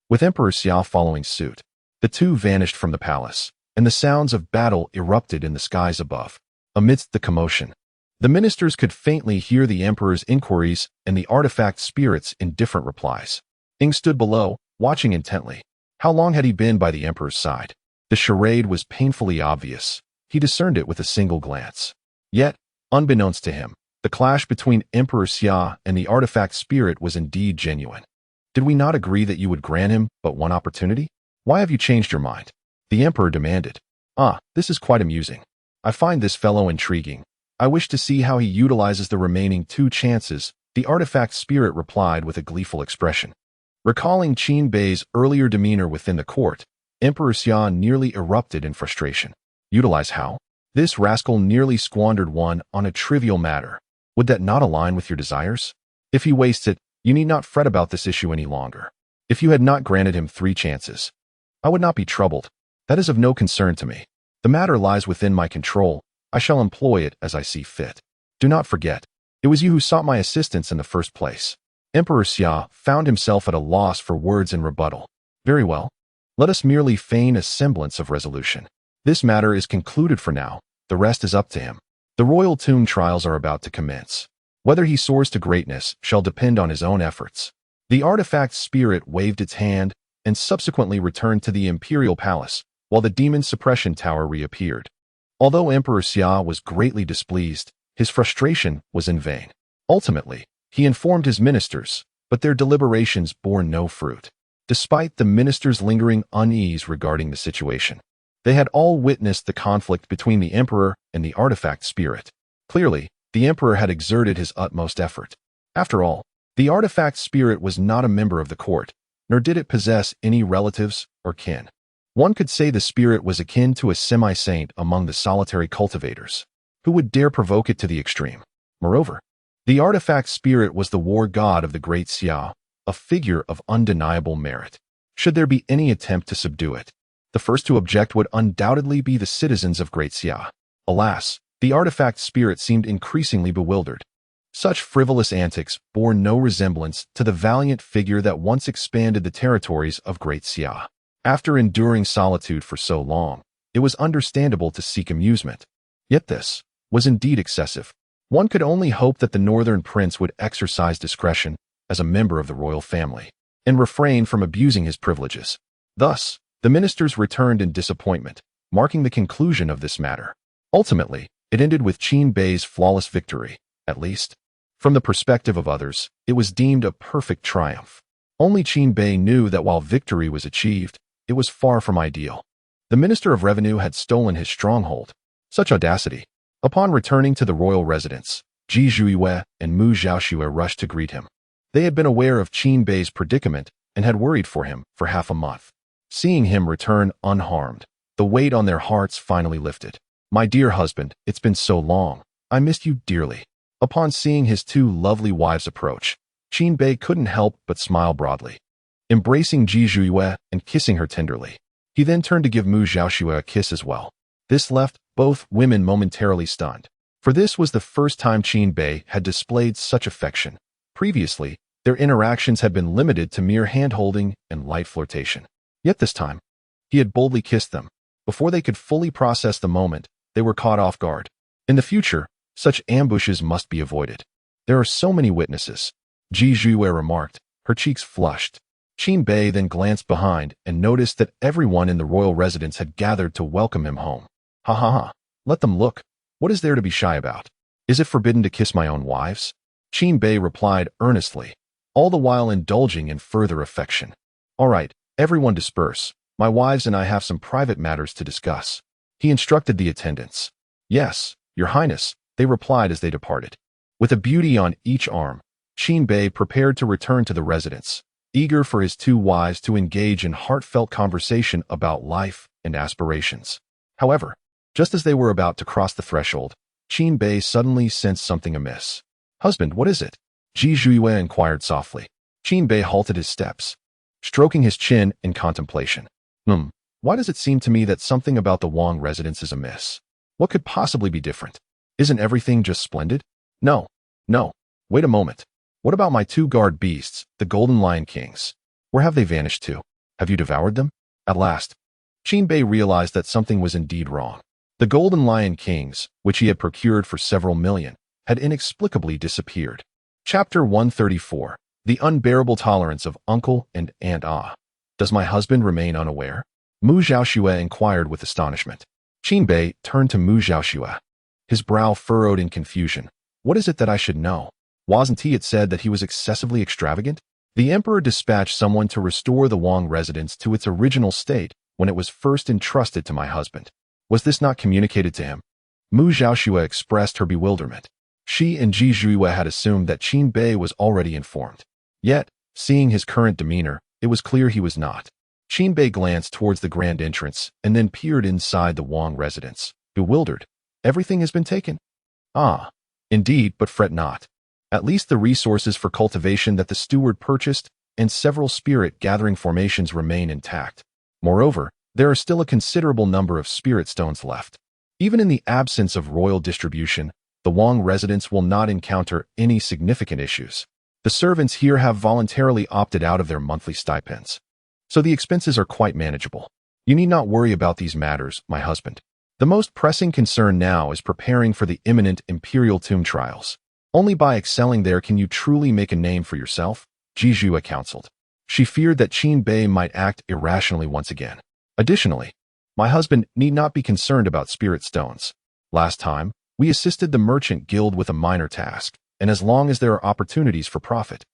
S1: with Emperor Xia following suit. The two vanished from the palace, and the sounds of battle erupted in the skies above. Amidst the commotion, the ministers could faintly hear the emperor's inquiries and the artifact spirit's indifferent replies. Ing stood below, watching intently. How long had he been by the emperor's side? The charade was painfully obvious. He discerned it with a single glance. Yet, unbeknownst to him, the clash between Emperor Xia and the artifact spirit was indeed genuine. Did we not agree that you would grant him but one opportunity? Why have you changed your mind? The emperor demanded. This is quite amusing. I find this fellow intriguing. I wish to see how he utilizes the remaining 2 chances, the artifact spirit replied with a gleeful expression. Recalling Qin Bei's earlier demeanor within the court, Emperor Xia nearly erupted in frustration. Utilize how? This rascal nearly squandered one on a trivial matter. Would that not align with your desires? If he wastes it, you need not fret about this issue any longer. If you had not granted him 3 chances, I would not be troubled. That is of no concern to me. The matter lies within my control. I shall employ it as I see fit. Do not forget, it was you who sought my assistance in the first place. Emperor Xia found himself at a loss for words in rebuttal. Very well. Let us merely feign a semblance of resolution. This matter is concluded for now. The rest is up to him. The royal tomb trials are about to commence. Whether he soars to greatness shall depend on his own efforts. The artifact spirit waved its hand and subsequently returned to the imperial palace, while the demon suppression tower reappeared. Although Emperor Xia was greatly displeased, his frustration was in vain. Ultimately, he informed his ministers, but their deliberations bore no fruit. Despite the ministers' lingering unease regarding the situation, they had all witnessed the conflict between the emperor and the artifact spirit. Clearly, the emperor had exerted his utmost effort. After all, the artifact spirit was not a member of the court, nor did it possess any relatives or kin. One could say the spirit was akin to a semi-saint among the solitary cultivators. Who would dare provoke it to the extreme? Moreover, the artifact spirit was the war god of the great Xia, a figure of undeniable merit. Should there be any attempt to subdue it, the first to object would undoubtedly be the citizens of Great Xia. Alas, the artifact spirit seemed increasingly bewildered. Such frivolous antics bore no resemblance to the valiant figure that once expanded the territories of Great Xia. After enduring solitude for so long, it was understandable to seek amusement. Yet this was indeed excessive. One could only hope that the northern prince would exercise discretion as a member of the royal family and refrain from abusing his privileges. Thus, the ministers returned in disappointment, marking the conclusion of this matter. Ultimately, it ended with Qin Bei's flawless victory. At least, from the perspective of others, it was deemed a perfect triumph. Only Qin Bei knew that while victory was achieved, it was far from ideal. The Minister of Revenue had stolen his stronghold. Such audacity! Upon returning to the royal residence, Ji Zhuiyue and Mu Zhaoxue rushed to greet him. They had been aware of Qin Bei's predicament and had worried for him for half a month. Seeing him return unharmed, the weight on their hearts finally lifted. My dear husband, it's been so long. I missed you dearly. Upon seeing his 2 lovely wives approach, Qin Bei couldn't help but smile broadly. Embracing Ji Zhuiyue and kissing her tenderly, he then turned to give Mu Zhaoxue a kiss as well. This left both women momentarily stunned, for this was the first time Qin Bei had displayed such affection. Previously, their interactions had been limited to mere hand-holding and light flirtation. Yet this time, he had boldly kissed them. Before they could fully process the moment, they were caught off guard. In the future, such ambushes must be avoided. There are so many witnesses, Ji Zhuye remarked, her cheeks flushed. Qin Bei then glanced behind and noticed that everyone in the royal residence had gathered to welcome him home. Ha ha ha, let them look. What is there to be shy about? Is it forbidden to kiss my own wives? Qin Bei replied earnestly, all the while indulging in further affection. All right, everyone disperse. My wives and I have some private matters to discuss. He instructed the attendants. Yes, Your Highness, they replied as they departed. With a beauty on each arm, Qin Bei prepared to return to the residence, eager for his two wives to engage in heartfelt conversation about life and aspirations. However, just as they were about to cross the threshold, Qin Bei suddenly sensed something amiss. Husband, what is it? Ji Zhuye inquired softly. Qin Bei halted his steps, stroking his chin in contemplation. Why does it seem to me that something about the Wang residence is amiss? What could possibly be different? Isn't everything just splendid? No. Wait a moment. What about my two guard beasts, the Golden Lion Kings? Where have they vanished to? Have you devoured them? At last, Qin Bei realized that something was indeed wrong. The Golden Lion Kings, which he had procured for several million, had inexplicably disappeared. Chapter 134. The Unbearable Tolerance of Uncle and Aunt Ah. Does my husband remain unaware? Mu Zhaoxue inquired with astonishment. Qin Bei turned to Mu Zhaoxue, his brow furrowed in confusion. What is it that I should know? Wasn't it said that he was excessively extravagant? The emperor dispatched someone to restore the Wang residence to its original state when it was first entrusted to my husband. Was this not communicated to him? Mu Zhaoxue expressed her bewilderment. She and Ji Zhuye had assumed that Qin Bei was already informed. Yet, seeing his current demeanor, it was clear he was not. Qin Bei glanced towards the grand entrance and then peered inside the Wang residence, bewildered. Everything has been taken? Ah, indeed, but fret not. At least the resources for cultivation that the steward purchased and several spirit-gathering formations remain intact. Moreover, there are still a considerable number of spirit stones left. Even in the absence of royal distribution, the Wang residence will not encounter any significant issues. The servants here have voluntarily opted out of their monthly stipends, so the expenses are quite manageable. You need not worry about these matters, my husband. The most pressing concern now is preparing for the imminent imperial tomb trials. Only by excelling there can you truly make a name for yourself, Ji Zhuye counseled. She feared that Qin Bei might act irrationally once again. Additionally, my husband need not be concerned about spirit stones. Last time, we assisted the merchant guild with a minor task, and as long as there are opportunities for profit,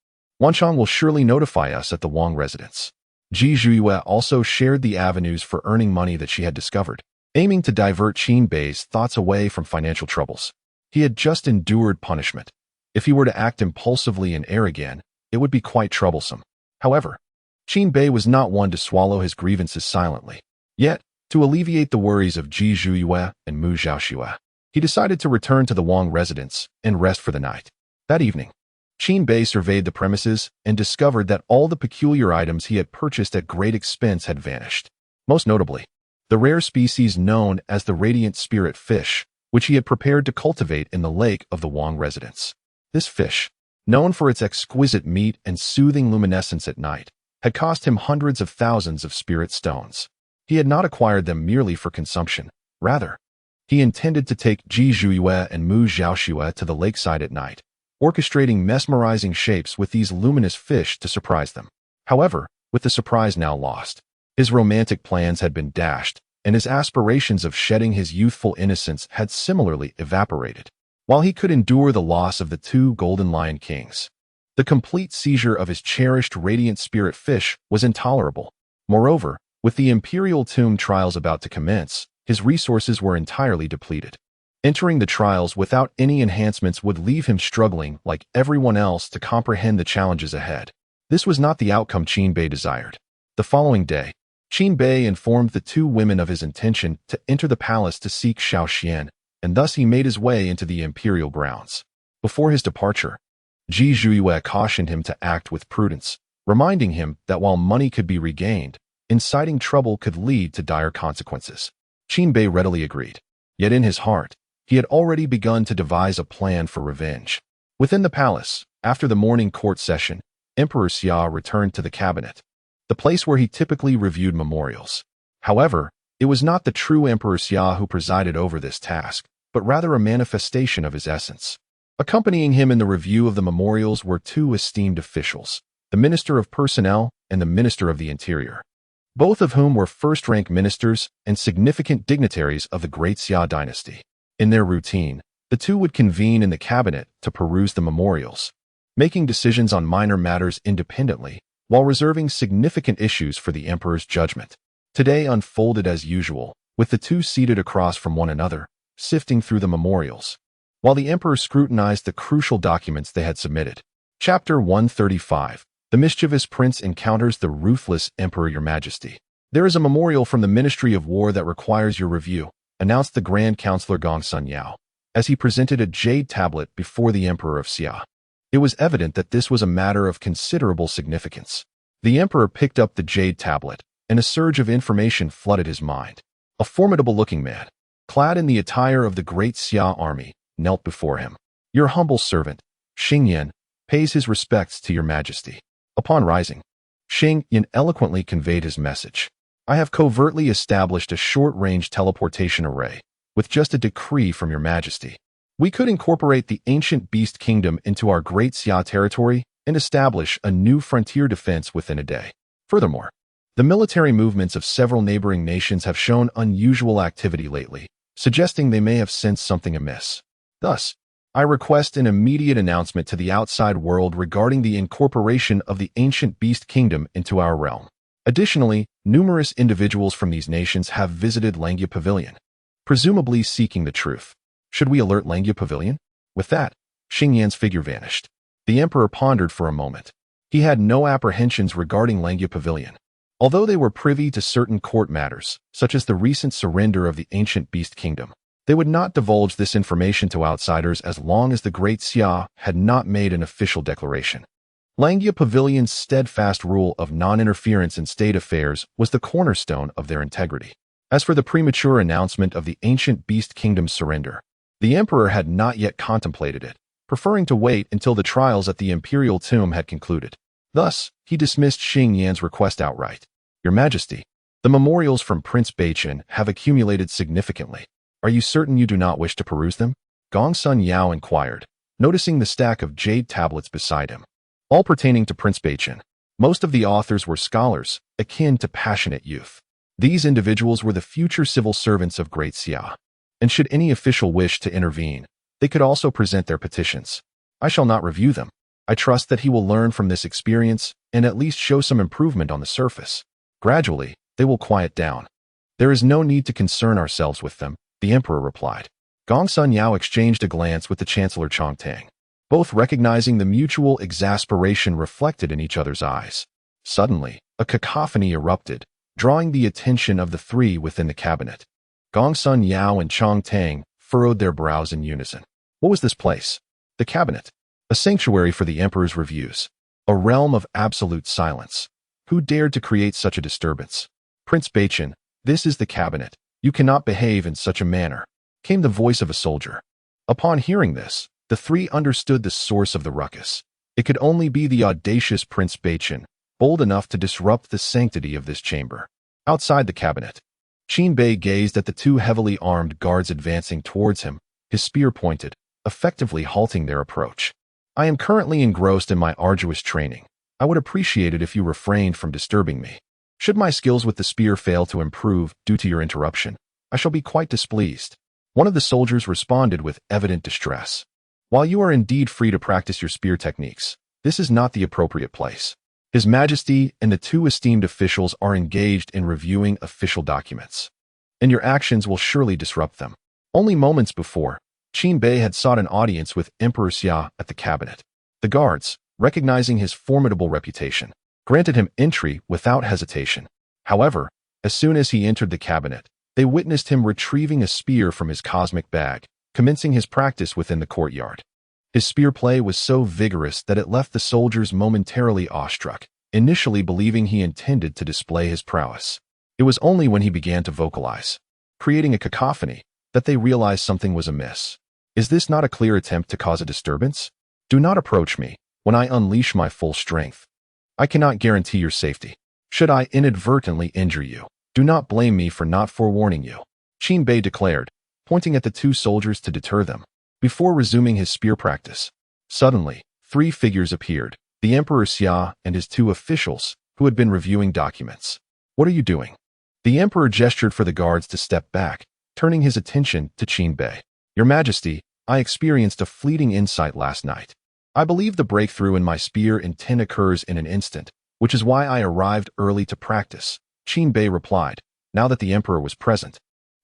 S1: Wanchong will surely notify us at the Wang residence. Ji Zhuye also shared the avenues for earning money that she had discovered, aiming to divert Qin Bei's thoughts away from financial troubles. He had just endured punishment. If he were to act impulsively and err again, it would be quite troublesome. However, Qin Bei was not one to swallow his grievances silently. Yet, to alleviate the worries of Ji Zhuye and Mu Zhaoxue, he decided to return to the Wang residence and rest for the night. That evening, Qin Bei surveyed the premises and discovered that all the peculiar items he had purchased at great expense had vanished. Most notably, the rare species known as the radiant spirit fish, which he had prepared to cultivate in the lake of the Wang residence. This fish, known for its exquisite meat and soothing luminescence at night, had cost him hundreds of thousands of spirit stones. He had not acquired them merely for consumption. Rather, he intended to take Ji Zhuye and Mu Zhaoxue to the lakeside at night, orchestrating mesmerizing shapes with these luminous fish to surprise them. However, with the surprise now lost, his romantic plans had been dashed, and his aspirations of shedding his youthful innocence had similarly evaporated. While he could endure the loss of the two Golden Lion Kings, the complete seizure of his cherished radiant spirit fish was intolerable. Moreover, with the imperial tomb trials about to commence, his resources were entirely depleted. Entering the trials without any enhancements would leave him struggling like everyone else to comprehend the challenges ahead. This was not the outcome Qin Bei desired. The following day, Qin Bei informed the two women of his intention to enter the palace to seek Xiaoxian, and thus he made his way into the imperial grounds. Before his departure, Ji Zhuye cautioned him to act with prudence, reminding him that while money could be regained, inciting trouble could lead to dire consequences. Qin Bei readily agreed. Yet in his heart, he had already begun to devise a plan for revenge. Within the palace, after the morning court session, Emperor Xia returned to the cabinet. the place where he typically reviewed memorials. However, it was not the true Emperor Xia who presided over this task, but rather a manifestation of his essence. Accompanying him in the review of the memorials were two esteemed officials, the Minister of Personnel and the Minister of the Interior, both of whom were first-rank ministers and significant dignitaries of the Great Xia dynasty. In their routine, the two would convene in the cabinet to peruse the memorials, making decisions on minor matters independently, while reserving significant issues for the emperor's judgment. Today unfolded as usual, with the two seated across from one another, sifting through the memorials, while the emperor scrutinized the crucial documents they had submitted. Chapter 135. The mischievous prince encounters the ruthless emperor, Your Majesty. There is a memorial from the Ministry of War that requires your review, announced the Grand Counselor Gongsun Yao, as he presented a jade tablet before the Emperor of Xia. It was evident that this was a matter of considerable significance. The Emperor picked up the jade tablet, and a surge of information flooded his mind. A formidable-looking man, clad in the attire of the Great Xia army, knelt before him. Your humble servant, Xing Yan, pays his respects to Your Majesty. Upon rising, Xing Yan eloquently conveyed his message. I have covertly established a short-range teleportation array, with just a decree from Your Majesty. We could incorporate the ancient beast kingdom into our Great Xia territory and establish a new frontier defense within a day. Furthermore, the military movements of several neighboring nations have shown unusual activity lately, suggesting they may have sensed something amiss. Thus, I request an immediate announcement to the outside world regarding the incorporation of the ancient beast kingdom into our realm. Additionally, numerous individuals from these nations have visited Langya Pavilion, presumably seeking the truth. Should we alert Langya Pavilion? With that, Xing Yan's figure vanished. The emperor pondered for a moment. He had no apprehensions regarding Langya Pavilion. Although they were privy to certain court matters, such as the recent surrender of the ancient beast kingdom, they would not divulge this information to outsiders as long as the Great Xia had not made an official declaration. Langya Pavilion's steadfast rule of non-interference in state affairs was the cornerstone of their integrity. As for the premature announcement of the ancient beast kingdom's surrender, the emperor had not yet contemplated it, preferring to wait until the trials at the imperial tomb had concluded. Thus, he dismissed Xing Yan's request outright. Your Majesty, the memorials from Prince Beichen have accumulated significantly. Are you certain you do not wish to peruse them? Gongsun Yao inquired, noticing the stack of jade tablets beside him. All pertaining to Prince Beichen. Most of the authors were scholars, akin to passionate youth. These individuals were the future civil servants of Great Xia, and should any official wish to intervene, they could also present their petitions. I shall not review them. I trust that he will learn from this experience and at least show some improvement on the surface. Gradually, they will quiet down. There is no need to concern ourselves with them, the emperor replied. Gongsun Yao exchanged a glance with the Chancellor Chongtang, both recognizing the mutual exasperation reflected in each other's eyes. Suddenly, a cacophony erupted, drawing the attention of the three within the cabinet. Gongsun Yao and Chongtang furrowed their brows in unison. What was this place? The cabinet. A sanctuary for the emperor's reviews. A realm of absolute silence. Who dared to create such a disturbance? Prince Beichen, this is the cabinet. You cannot behave in such a manner, came the voice of a soldier. Upon hearing this, the three understood the source of the ruckus. It could only be the audacious Prince Beichen, bold enough to disrupt the sanctity of this chamber. Outside the cabinet, Qin Bei gazed at the two heavily armed guards advancing towards him, his spear pointed, effectively halting their approach. I am currently engrossed in my arduous training. I would appreciate it if you refrained from disturbing me. Should my skills with the spear fail to improve due to your interruption, I shall be quite displeased. One of the soldiers responded with evident distress. While you are indeed free to practice your spear techniques, this is not the appropriate place. His Majesty and the two esteemed officials are engaged in reviewing official documents, and your actions will surely disrupt them. Only moments before, Qin Bei had sought an audience with Emperor Xia at the cabinet. The guards, recognizing his formidable reputation, granted him entry without hesitation. However, as soon as he entered the cabinet, they witnessed him retrieving a spear from his cosmic bag, commencing his practice within the courtyard. His spear play was so vigorous that it left the soldiers momentarily awestruck, initially believing he intended to display his prowess. It was only when he began to vocalize, creating a cacophony, that they realized something was amiss. Is this not a clear attempt to cause a disturbance? Do not approach me when I unleash my full strength. I cannot guarantee your safety. Should I inadvertently injure you, do not blame me for not forewarning you, Qin Bei declared, pointing at the two soldiers to deter them, before resuming his spear practice. Suddenly, three figures appeared, the Emperor Xia and his two officials, who had been reviewing documents. What are you doing? The Emperor gestured for the guards to step back, turning his attention to Qin Bei. Your Majesty, I experienced a fleeting insight last night. I believe the breakthrough in my spear intent occurs in an instant, which is why I arrived early to practice, Qin Bei replied, now that the Emperor was present.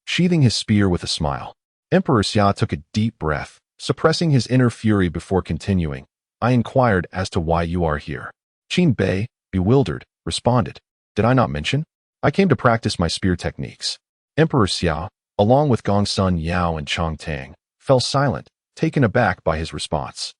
S1: Sheathing his spear with a smile, Emperor Xia took a deep breath, suppressing his inner fury before continuing. I inquired as to why you are here. Qin Bei, bewildered, responded. Did I not mention? I came to practice my spear techniques. Emperor Xia, along with Gongsun Yao and Chong Tang, fell silent, taken aback by his response.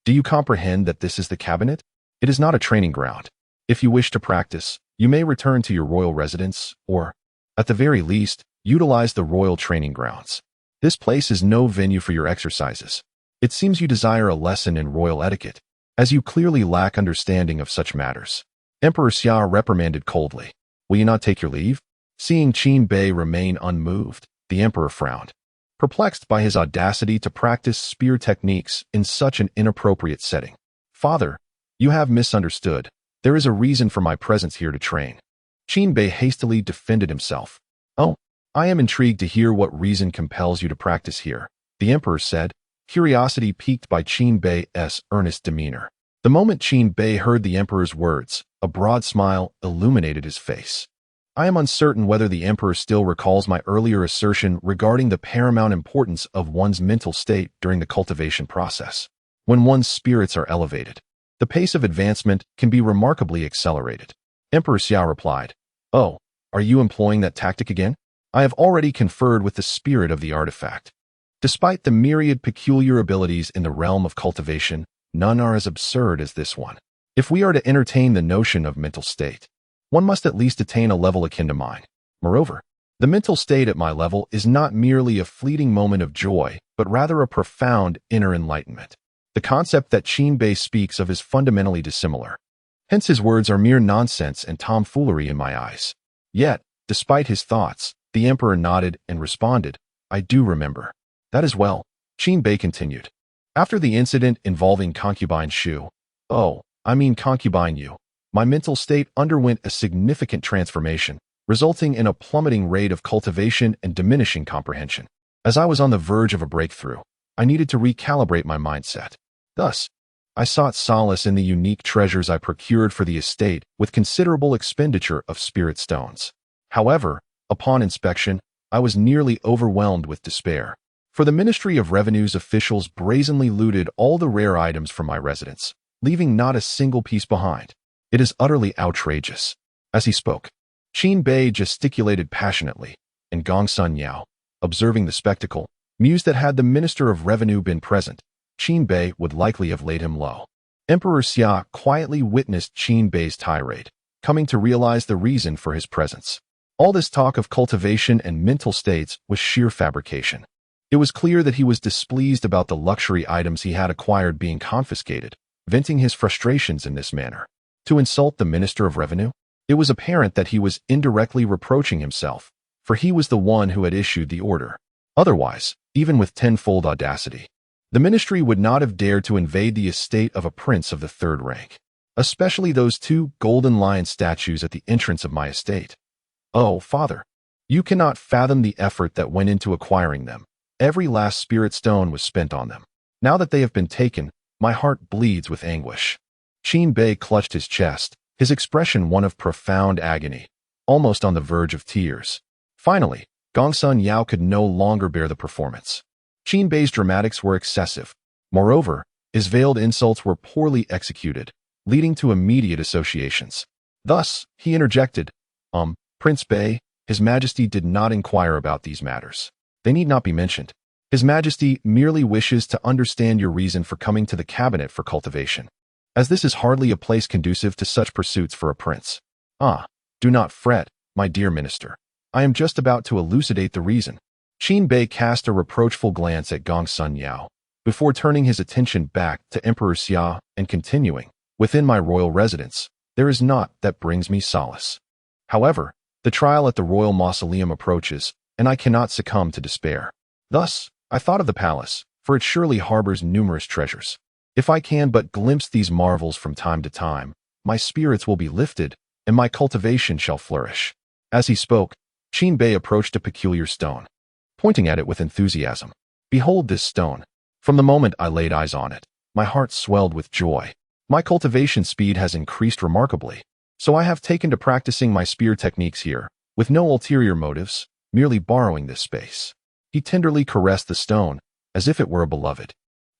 S1: Do you comprehend that this is the cabinet? It is not a training ground. If you wish to practice, you may return to your royal residence, or, at the very least, utilize the royal training grounds. This place is no venue for your exercises. It seems you desire a lesson in royal etiquette, as you clearly lack understanding of such matters. Emperor Xia reprimanded coldly. Will you not take your leave? Seeing Qin Bei remain unmoved, the emperor frowned, perplexed by his audacity to practice spear techniques in such an inappropriate setting. Father, you have misunderstood. There is a reason for my presence here to train. Qin Bei hastily defended himself. Oh, I am intrigued to hear what reason compels you to practice here, the emperor said, curiosity piqued by Qin Bei's earnest demeanor. The moment Qin Bei heard the emperor's words, a broad smile illuminated his face. I am uncertain whether the emperor still recalls my earlier assertion regarding the paramount importance of one's mental state during the cultivation process. When one's spirits are elevated, the pace of advancement can be remarkably accelerated. Emperor Xia replied, Oh, are you employing that tactic again? I have already conferred with the spirit of the artifact. Despite the myriad peculiar abilities in the realm of cultivation, none are as absurd as this one. If we are to entertain the notion of mental state, one must at least attain a level akin to mine. Moreover, the mental state at my level is not merely a fleeting moment of joy, but rather a profound inner enlightenment. The concept that Qin Bei speaks of is fundamentally dissimilar. Hence his words are mere nonsense and tomfoolery in my eyes. Yet, despite his thoughts, the emperor nodded and responded, I do remember. That is well, Qin Bei continued. After the incident involving concubine Shu, concubine Yu, my mental state underwent a significant transformation, resulting in a plummeting rate of cultivation and diminishing comprehension. As I was on the verge of a breakthrough, I needed to recalibrate my mindset. Thus, I sought solace in the unique treasures I procured for the estate with considerable expenditure of spirit stones. However, upon inspection, I was nearly overwhelmed with despair. For the Ministry of Revenue's officials brazenly looted all the rare items from my residence, leaving not a single piece behind. It is utterly outrageous. As he spoke, Qin Bei gesticulated passionately, and Gongsun Yao, observing the spectacle, mused that had the Minister of Revenue been present, Qin Bei would likely have laid him low. Emperor Xia quietly witnessed Qin Bei's tirade, coming to realize the reason for his presence. All this talk of cultivation and mental states was sheer fabrication. It was clear that he was displeased about the luxury items he had acquired being confiscated, venting his frustrations in this manner. To insult the Minister of Revenue? It was apparent that he was indirectly reproaching himself, for he was the one who had issued the order. Otherwise, even with tenfold audacity, the ministry would not have dared to invade the estate of a prince of the third rank, especially those two golden lion statues at the entrance of my estate. Oh, Father, you cannot fathom the effort that went into acquiring them. Every last spirit stone was spent on them. Now that they have been taken, my heart bleeds with anguish. Qin Bei clutched his chest, his expression one of profound agony, almost on the verge of tears. Finally, Gongsun Yao could no longer bear the performance. Qin Bei's dramatics were excessive. Moreover, his veiled insults were poorly executed, leading to immediate associations. Thus, he interjected, Prince Bei, His Majesty did not inquire about these matters. They need not be mentioned. His Majesty merely wishes to understand your reason for coming to the cabinet for cultivation, as this is hardly a place conducive to such pursuits for a prince. Do not fret, my dear minister. I am just about to elucidate the reason. Qin Bei cast a reproachful glance at Gongsun Yao, before turning his attention back to Emperor Xia and continuing, within my royal residence, there is naught that brings me solace. However, the trial at the royal mausoleum approaches, and I cannot succumb to despair. Thus, I thought of the palace, for it surely harbors numerous treasures. If I can but glimpse these marvels from time to time, my spirits will be lifted, and my cultivation shall flourish. As he spoke, Qin Bei approached a peculiar stone, pointing at it with enthusiasm. Behold this stone. From the moment I laid eyes on it, my heart swelled with joy. My cultivation speed has increased remarkably, so I have taken to practicing my spear techniques here, with no ulterior motives, merely borrowing this space. He tenderly caressed the stone, as if it were a beloved.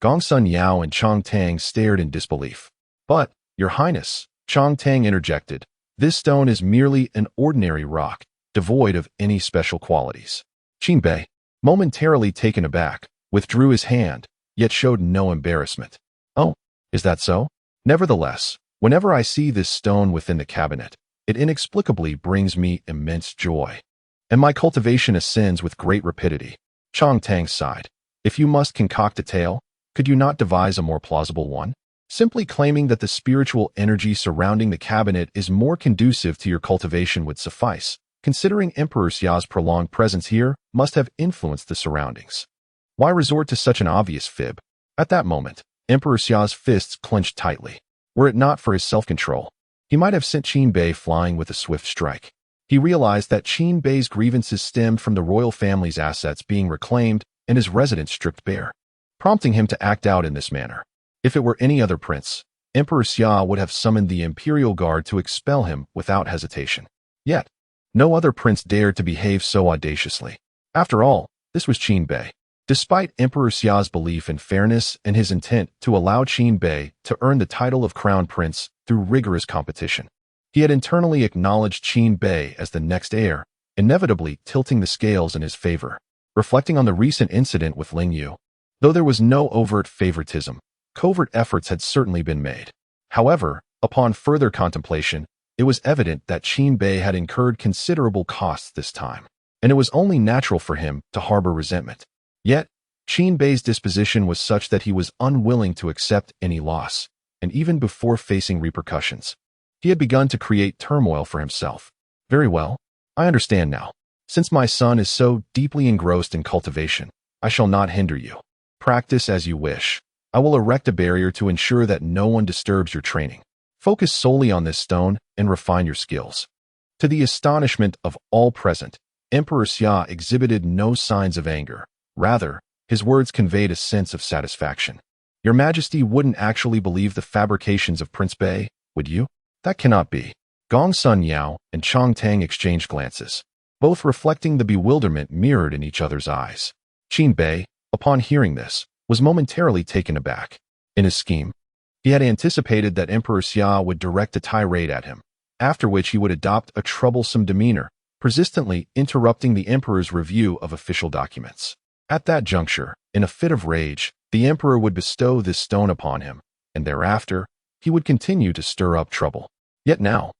S1: Gongsun Yao and Chong Tang stared in disbelief. But, Your Highness, Chong Tang interjected, this stone is merely an ordinary rock, devoid of any special qualities. Qin Bei, momentarily taken aback, withdrew his hand, yet showed no embarrassment. Oh, is that so? Nevertheless, whenever I see this stone within the cabinet, it inexplicably brings me immense joy. And my cultivation ascends with great rapidity. Chong Tang sighed. If you must concoct a tale, could you not devise a more plausible one? Simply claiming that the spiritual energy surrounding the cabinet is more conducive to your cultivation would suffice, considering Emperor Xia's prolonged presence here must have influenced the surroundings. Why resort to such an obvious fib? At that moment, Emperor Xia's fists clenched tightly. Were it not for his self-control, he might have sent Qin Bei flying with a swift strike. He realized that Qin Bei's grievances stemmed from the royal family's assets being reclaimed and his residence stripped bare, prompting him to act out in this manner. If it were any other prince, Emperor Xia would have summoned the imperial guard to expel him without hesitation. Yet, no other prince dared to behave so audaciously. After all, this was Qin Bei. Despite Emperor Xia's belief in fairness and his intent to allow Qin Bei to earn the title of crown prince through rigorous competition, he had internally acknowledged Qin Bei as the next heir, inevitably tilting the scales in his favor. Reflecting on the recent incident with Ling Yu, though there was no overt favoritism, covert efforts had certainly been made. However, upon further contemplation, it was evident that Qin Bei had incurred considerable costs this time, and it was only natural for him to harbor resentment. Yet, Qin Bei's disposition was such that he was unwilling to accept any loss, and even before facing repercussions, he had begun to create turmoil for himself. Very well, I understand now. Since my son is so deeply engrossed in cultivation, I shall not hinder you. Practice as you wish. I will erect a barrier to ensure that no one disturbs your training. Focus solely on this stone and refine your skills. To the astonishment of all present, Emperor Xia exhibited no signs of anger. Rather, his words conveyed a sense of satisfaction. Your Majesty wouldn't actually believe the fabrications of Prince Bei, would you? That cannot be. Gongsun Yao and Chong Tang exchanged glances, both reflecting the bewilderment mirrored in each other's eyes. Qin Bei, upon hearing this, was momentarily taken aback. In his scheme, he had anticipated that Emperor Xia would direct a tirade at him, after which he would adopt a troublesome demeanor, persistently interrupting the emperor's review of official documents. At that juncture, in a fit of rage, the emperor would bestow this stone upon him, and thereafter, he would continue to stir up trouble. Yet now,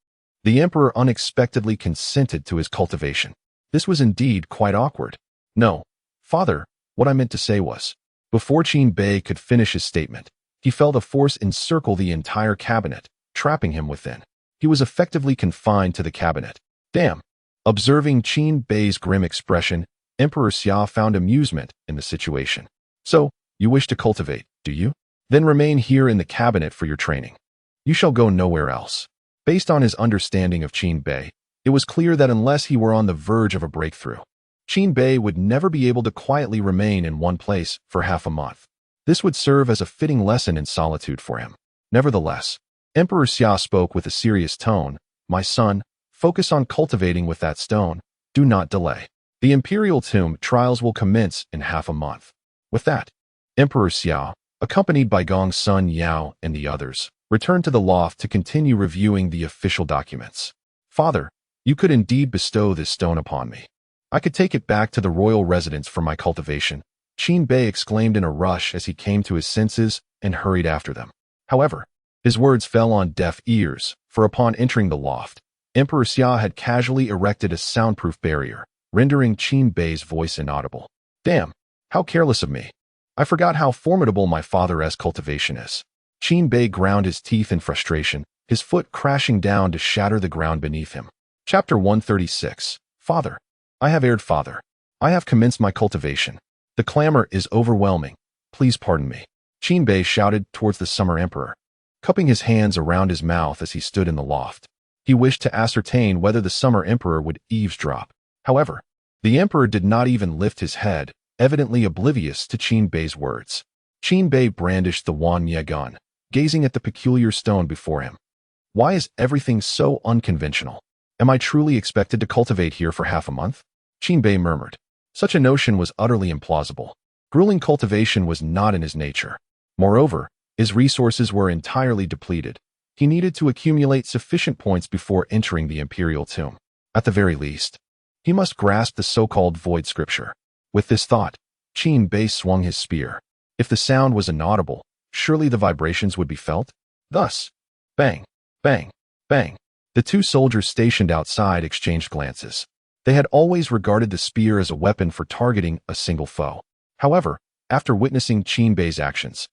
S1: the emperor unexpectedly consented to his cultivation. This was indeed quite awkward. No, father, what I meant to say was, before Qin Bei could finish his statement, he felt a force encircle the entire cabinet, trapping him within. He was effectively confined to the cabinet. Damn! Observing Qin Bei's grim expression, Emperor Xia found amusement in the situation. So, you wish to cultivate, do you? Then remain here in the cabinet for your training. You shall go nowhere else. Based on his understanding of Qin Bei, it was clear that unless he were on the verge of a breakthrough, Qin Bei would never be able to quietly remain in one place for half a month. This would serve as a fitting lesson in solitude for him. Nevertheless, Emperor Xia spoke with a serious tone. My son, focus on cultivating with that stone. Do not delay. The imperial tomb trials will commence in half a month. With that, Emperor Xia, accompanied by Gongsun Yao and the others, returned to the loft to continue reviewing the official documents. Father, you could indeed bestow this stone upon me. I could take it back to the royal residence for my cultivation, Qin Bei exclaimed in a rush as he came to his senses and hurried after them. However, his words fell on deaf ears, for upon entering the loft, Emperor Xia had casually erected a soundproof barrier, rendering Qin Bei's voice inaudible. Damn, how careless of me. I forgot how formidable my father's cultivation is. Qin Bei ground his teeth in frustration, his foot crashing down to shatter the ground beneath him. Chapter 136. Father. I have erred, Father. I have commenced my cultivation. The clamor is overwhelming. Please pardon me. Qinbei shouted towards the Summer Emperor, cupping his hands around his mouth as he stood in the loft. He wished to ascertain whether the Summer Emperor would eavesdrop. However, the Emperor did not even lift his head, evidently oblivious to Qinbei's words. Qinbei brandished the Langya gun, gazing at the peculiar stone before him. Why is everything so unconventional? Am I truly expected to cultivate here for half a month? Qinbei murmured. Such a notion was utterly implausible. Grueling cultivation was not in his nature. Moreover, his resources were entirely depleted. He needed to accumulate sufficient points before entering the imperial tomb. At the very least, he must grasp the so-called void scripture. With this thought, Qinbei swung his spear. If the sound was inaudible, surely the vibrations would be felt? Thus, bang, bang, bang. The two soldiers stationed outside exchanged glances. They had always regarded the spear as a weapon for targeting a single foe. However, after witnessing Qinbei's actions,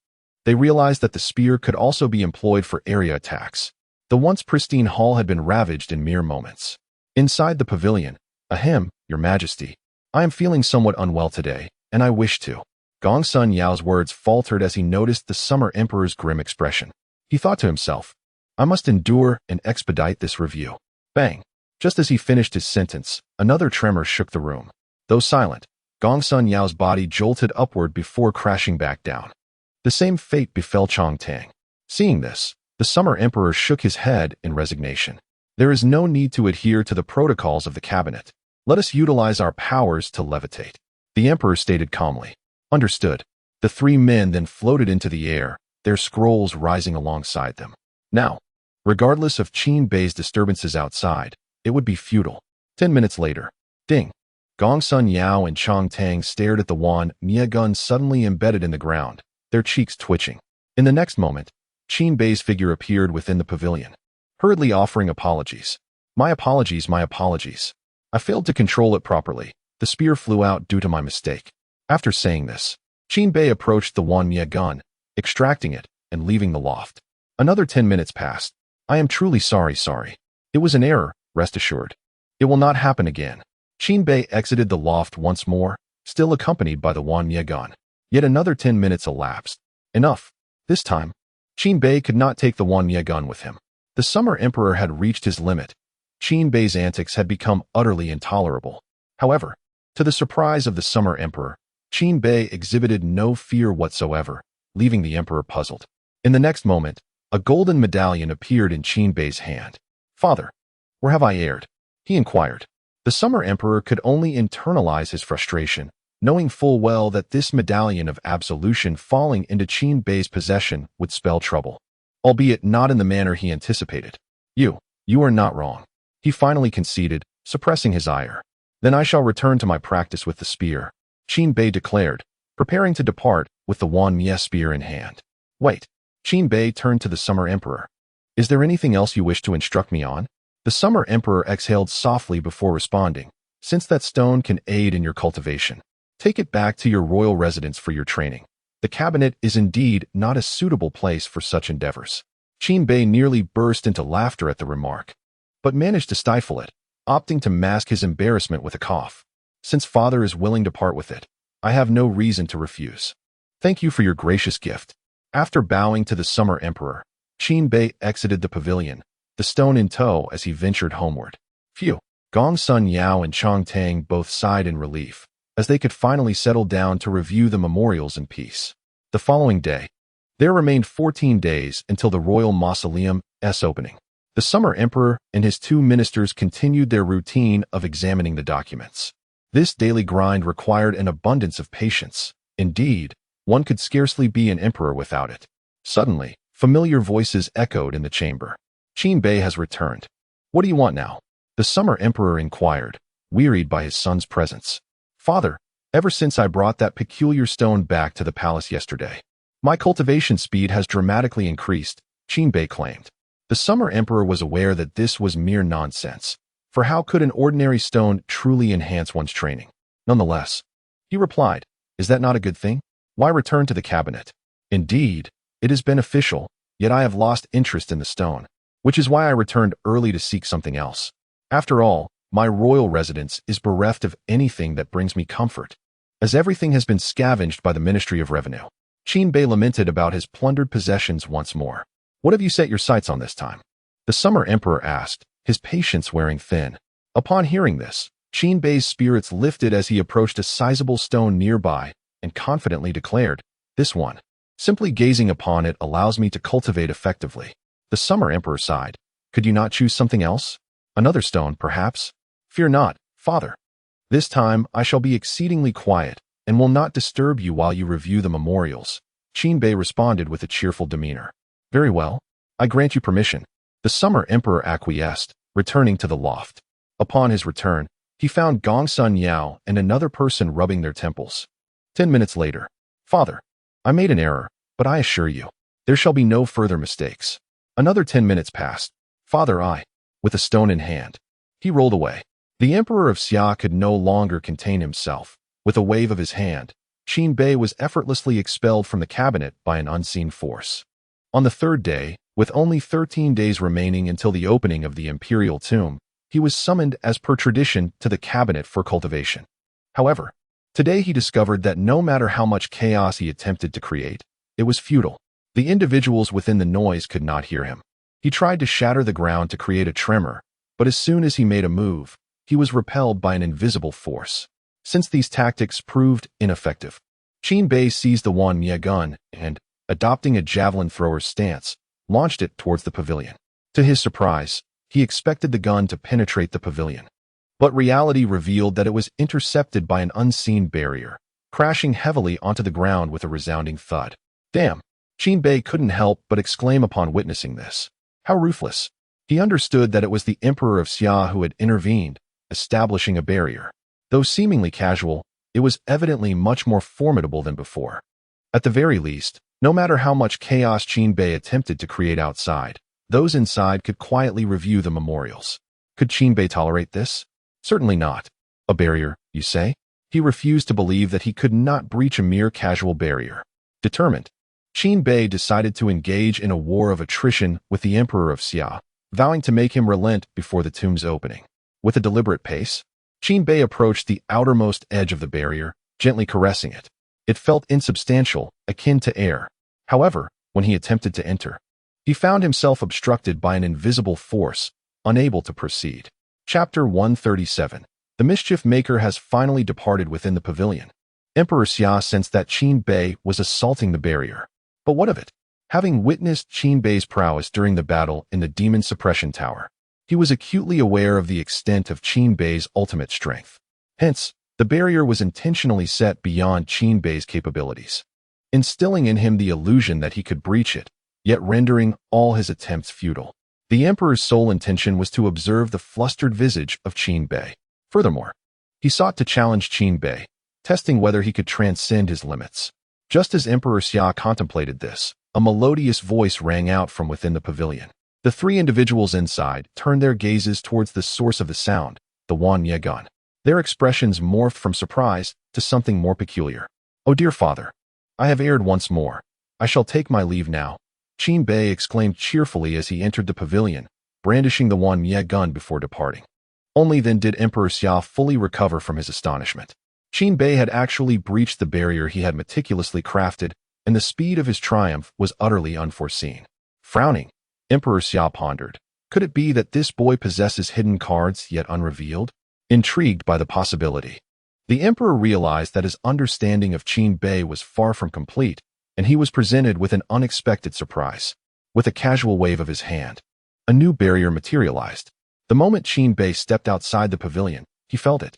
S1: they realized that the spear could also be employed for area attacks. The once pristine hall had been ravaged in mere moments. Inside the pavilion, ahem, Your Majesty, I am feeling somewhat unwell today, and I wish to. Gong Sun Yao's words faltered as he noticed the Summer Emperor's grim expression. He thought to himself, I must endure and expedite this review. Bang! Just as he finished his sentence, another tremor shook the room. Though silent, Gong Sun Yao's body jolted upward before crashing back down. The same fate befell Chong Tang. Seeing this, the Summer Emperor shook his head in resignation. There is no need to adhere to the protocols of the cabinet. Let us utilize our powers to levitate. The Emperor stated calmly. Understood. The three men then floated into the air, their scrolls rising alongside them. Now, regardless of Qinbei's disturbances outside, it would be futile. 10 minutes later, ding! Gong Sun Yao and Chong Tang stared at the Langya gun suddenly embedded in the ground, their cheeks twitching. In the next moment, Qinbei's figure appeared within the pavilion, hurriedly offering apologies. My apologies, my apologies. I failed to control it properly. The spear flew out due to my mistake. After saying this, Qinbei approached the Langya gun, extracting it and leaving the loft. Another 10 minutes passed. I am truly sorry. It was an error, rest assured. It will not happen again. Qinbei exited the loft once more, still accompanied by the Langya gun. Yet another 10 minutes elapsed. Enough. This time, Qinbei could not take the Langya gun with him. The Summer Emperor had reached his limit. Qinbei's antics had become utterly intolerable. However, to the surprise of the Summer Emperor, Qinbei exhibited no fear whatsoever, leaving the Emperor puzzled. In the next moment, a golden medallion appeared in Qinbei's hand. Father, where have I erred? He inquired. The Summer Emperor could only internalize his frustration, knowing full well that this medallion of absolution falling into Qinbei's possession would spell trouble, albeit not in the manner he anticipated. You are not wrong. He finally conceded, suppressing his ire. Then I shall return to my practice with the spear, Qinbei declared, preparing to depart with the Langya spear in hand. Wait. Qinbei turned to the Summer Emperor. Is there anything else you wish to instruct me on? The Summer Emperor exhaled softly before responding. Since that stone can aid in your cultivation, take it back to your royal residence for your training. The cabinet is indeed not a suitable place for such endeavors. Qinbei nearly burst into laughter at the remark, but managed to stifle it, opting to mask his embarrassment with a cough. Since father is willing to part with it, I have no reason to refuse. Thank you for your gracious gift. After bowing to the Summer Emperor, Qinbei exited the pavilion, the stone in tow as he ventured homeward. Phew! Gong Sun Yao and Chong Tang both sighed in relief, as they could finally settle down to review the memorials in peace. The following day, there remained 14 days until the royal mausoleum's opening. The Summer Emperor and his two ministers continued their routine of examining the documents. This daily grind required an abundance of patience. Indeed, one could scarcely be an emperor without it. Suddenly, familiar voices echoed in the chamber. Qinbei has returned. What do you want now? The Summer Emperor inquired, wearied by his son's presence. Father, ever since I brought that peculiar stone back to the palace yesterday, my cultivation speed has dramatically increased, Qinbei claimed. The Summer Emperor was aware that this was mere nonsense, for how could an ordinary stone truly enhance one's training? Nonetheless, he replied, is that not a good thing? Why return to the cabinet? Indeed, it is beneficial, yet I have lost interest in the stone. which is why I returned early to seek something else. After all, my royal residence is bereft of anything that brings me comfort, as everything has been scavenged by the Ministry of Revenue. Qin Bei lamented about his plundered possessions once more. What have you set your sights on this time? The Summer Emperor asked, his patience wearing thin. Upon hearing this, Qin Bei's spirits lifted as he approached a sizable stone nearby and confidently declared, "This one. Simply gazing upon it allows me to cultivate effectively." The Summer Emperor sighed. "Could you not choose something else? Another stone, perhaps?" "Fear not, father. This time I shall be exceedingly quiet and will not disturb you while you review the memorials." Qin Bei responded with a cheerful demeanor. "Very well. I grant you permission." The Summer Emperor acquiesced, returning to the loft. Upon his return, he found Gong Sun Yao and another person rubbing their temples. 10 minutes later. "Father, I made an error, but I assure you, there shall be no further mistakes." Another 10 minutes passed. "Father, with a stone in hand." He rolled away. The Emperor of Xia could no longer contain himself. With a wave of his hand, Qin Bei was effortlessly expelled from the cabinet by an unseen force. On the third day, with only 13 days remaining until the opening of the imperial tomb, he was summoned as per tradition to the cabinet for cultivation. However, today he discovered that no matter how much chaos he attempted to create, it was futile. The individuals within the noise could not hear him. He tried to shatter the ground to create a tremor, but as soon as he made a move, he was repelled by an invisible force. Since these tactics proved ineffective, Qin Bei seized the Langya gun and, adopting a javelin thrower's stance, launched it towards the pavilion. To his surprise, he expected the gun to penetrate the pavilion. But reality revealed that it was intercepted by an unseen barrier, crashing heavily onto the ground with a resounding thud. "Damn!" Qin Bei couldn't help but exclaim upon witnessing this. How ruthless! He understood that it was the Emperor of Xia who had intervened, establishing a barrier. Though seemingly casual, it was evidently much more formidable than before. At the very least, no matter how much chaos Qin Bei attempted to create outside, those inside could quietly review the memorials. Could Qin Bei tolerate this? Certainly not. A barrier, you say? He refused to believe that he could not breach a mere casual barrier. Determined, Qin Bei decided to engage in a war of attrition with the Emperor of Xia, vowing to make him relent before the tomb's opening. With a deliberate pace, Qin Bei approached the outermost edge of the barrier, gently caressing it. It felt insubstantial, akin to air. However, when he attempted to enter, he found himself obstructed by an invisible force, unable to proceed. Chapter 137. The Mischief Maker has finally departed within the pavilion. Emperor Xia sensed that Qin Bei was assaulting the barrier. But what of it? Having witnessed Qin Bei's prowess during the battle in the Demon Suppression Tower, he was acutely aware of the extent of Qin Bei's ultimate strength. Hence, the barrier was intentionally set beyond Qin Bei's capabilities, instilling in him the illusion that he could breach it, yet rendering all his attempts futile. The Emperor's sole intention was to observe the flustered visage of Qin Bei. Furthermore, he sought to challenge Qin Bei, testing whether he could transcend his limits. Just as Emperor Xia contemplated this, a melodious voice rang out from within the pavilion. The three individuals inside turned their gazes towards the source of the sound, the Langya gun. Their expressions morphed from surprise to something more peculiar. "Oh dear father, I have erred once more. I shall take my leave now," Qin Bei exclaimed cheerfully as he entered the pavilion, brandishing the Langya gun before departing. Only then did Emperor Xia fully recover from his astonishment. Qin Bei had actually breached the barrier he had meticulously crafted, and the speed of his triumph was utterly unforeseen. Frowning, Emperor Xia pondered. Could it be that this boy possesses hidden cards yet unrevealed? Intrigued by the possibility, the Emperor realized that his understanding of Qin Bei was far from complete, and he was presented with an unexpected surprise. With a casual wave of his hand, a new barrier materialized. The moment Qin Bei stepped outside the pavilion, he felt it.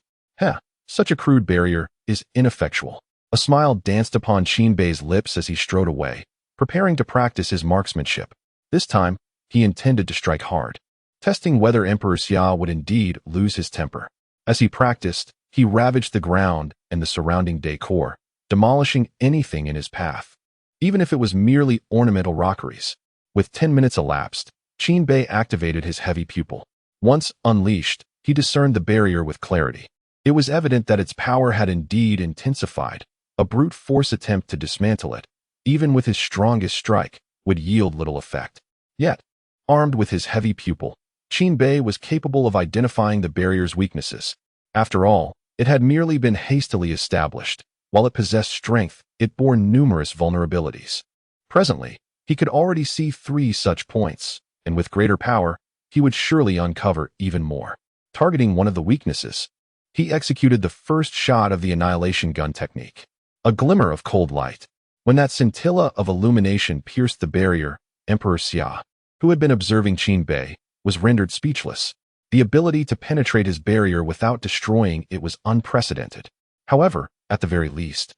S1: Such a crude barrier is ineffectual. A smile danced upon Qin Bei's lips as he strode away, preparing to practice his marksmanship. This time, he intended to strike hard, testing whether Emperor Xia would indeed lose his temper. As he practiced, he ravaged the ground and the surrounding decor, demolishing anything in his path, even if it was merely ornamental rockeries. With 10 minutes elapsed, Qin Bei activated his heavy pupil. Once unleashed, he discerned the barrier with clarity. It was evident that its power had indeed intensified. A brute force attempt to dismantle it, even with his strongest strike, would yield little effect. Yet, Armed with his heavy pupil, Qin Bei was capable of identifying the barrier's weaknesses. After all, it had merely been hastily established. While it possessed strength, it bore numerous vulnerabilities. Presently, he could already see 3 such points, and with greater power, he would surely uncover even more. Targeting one of the weaknesses, he executed the first shot of the annihilation gun technique. A glimmer of cold light. When that scintilla of illumination pierced the barrier, Emperor Xia, who had been observing Qin Bei, was rendered speechless. The ability to penetrate his barrier without destroying it was unprecedented. However, at the very least,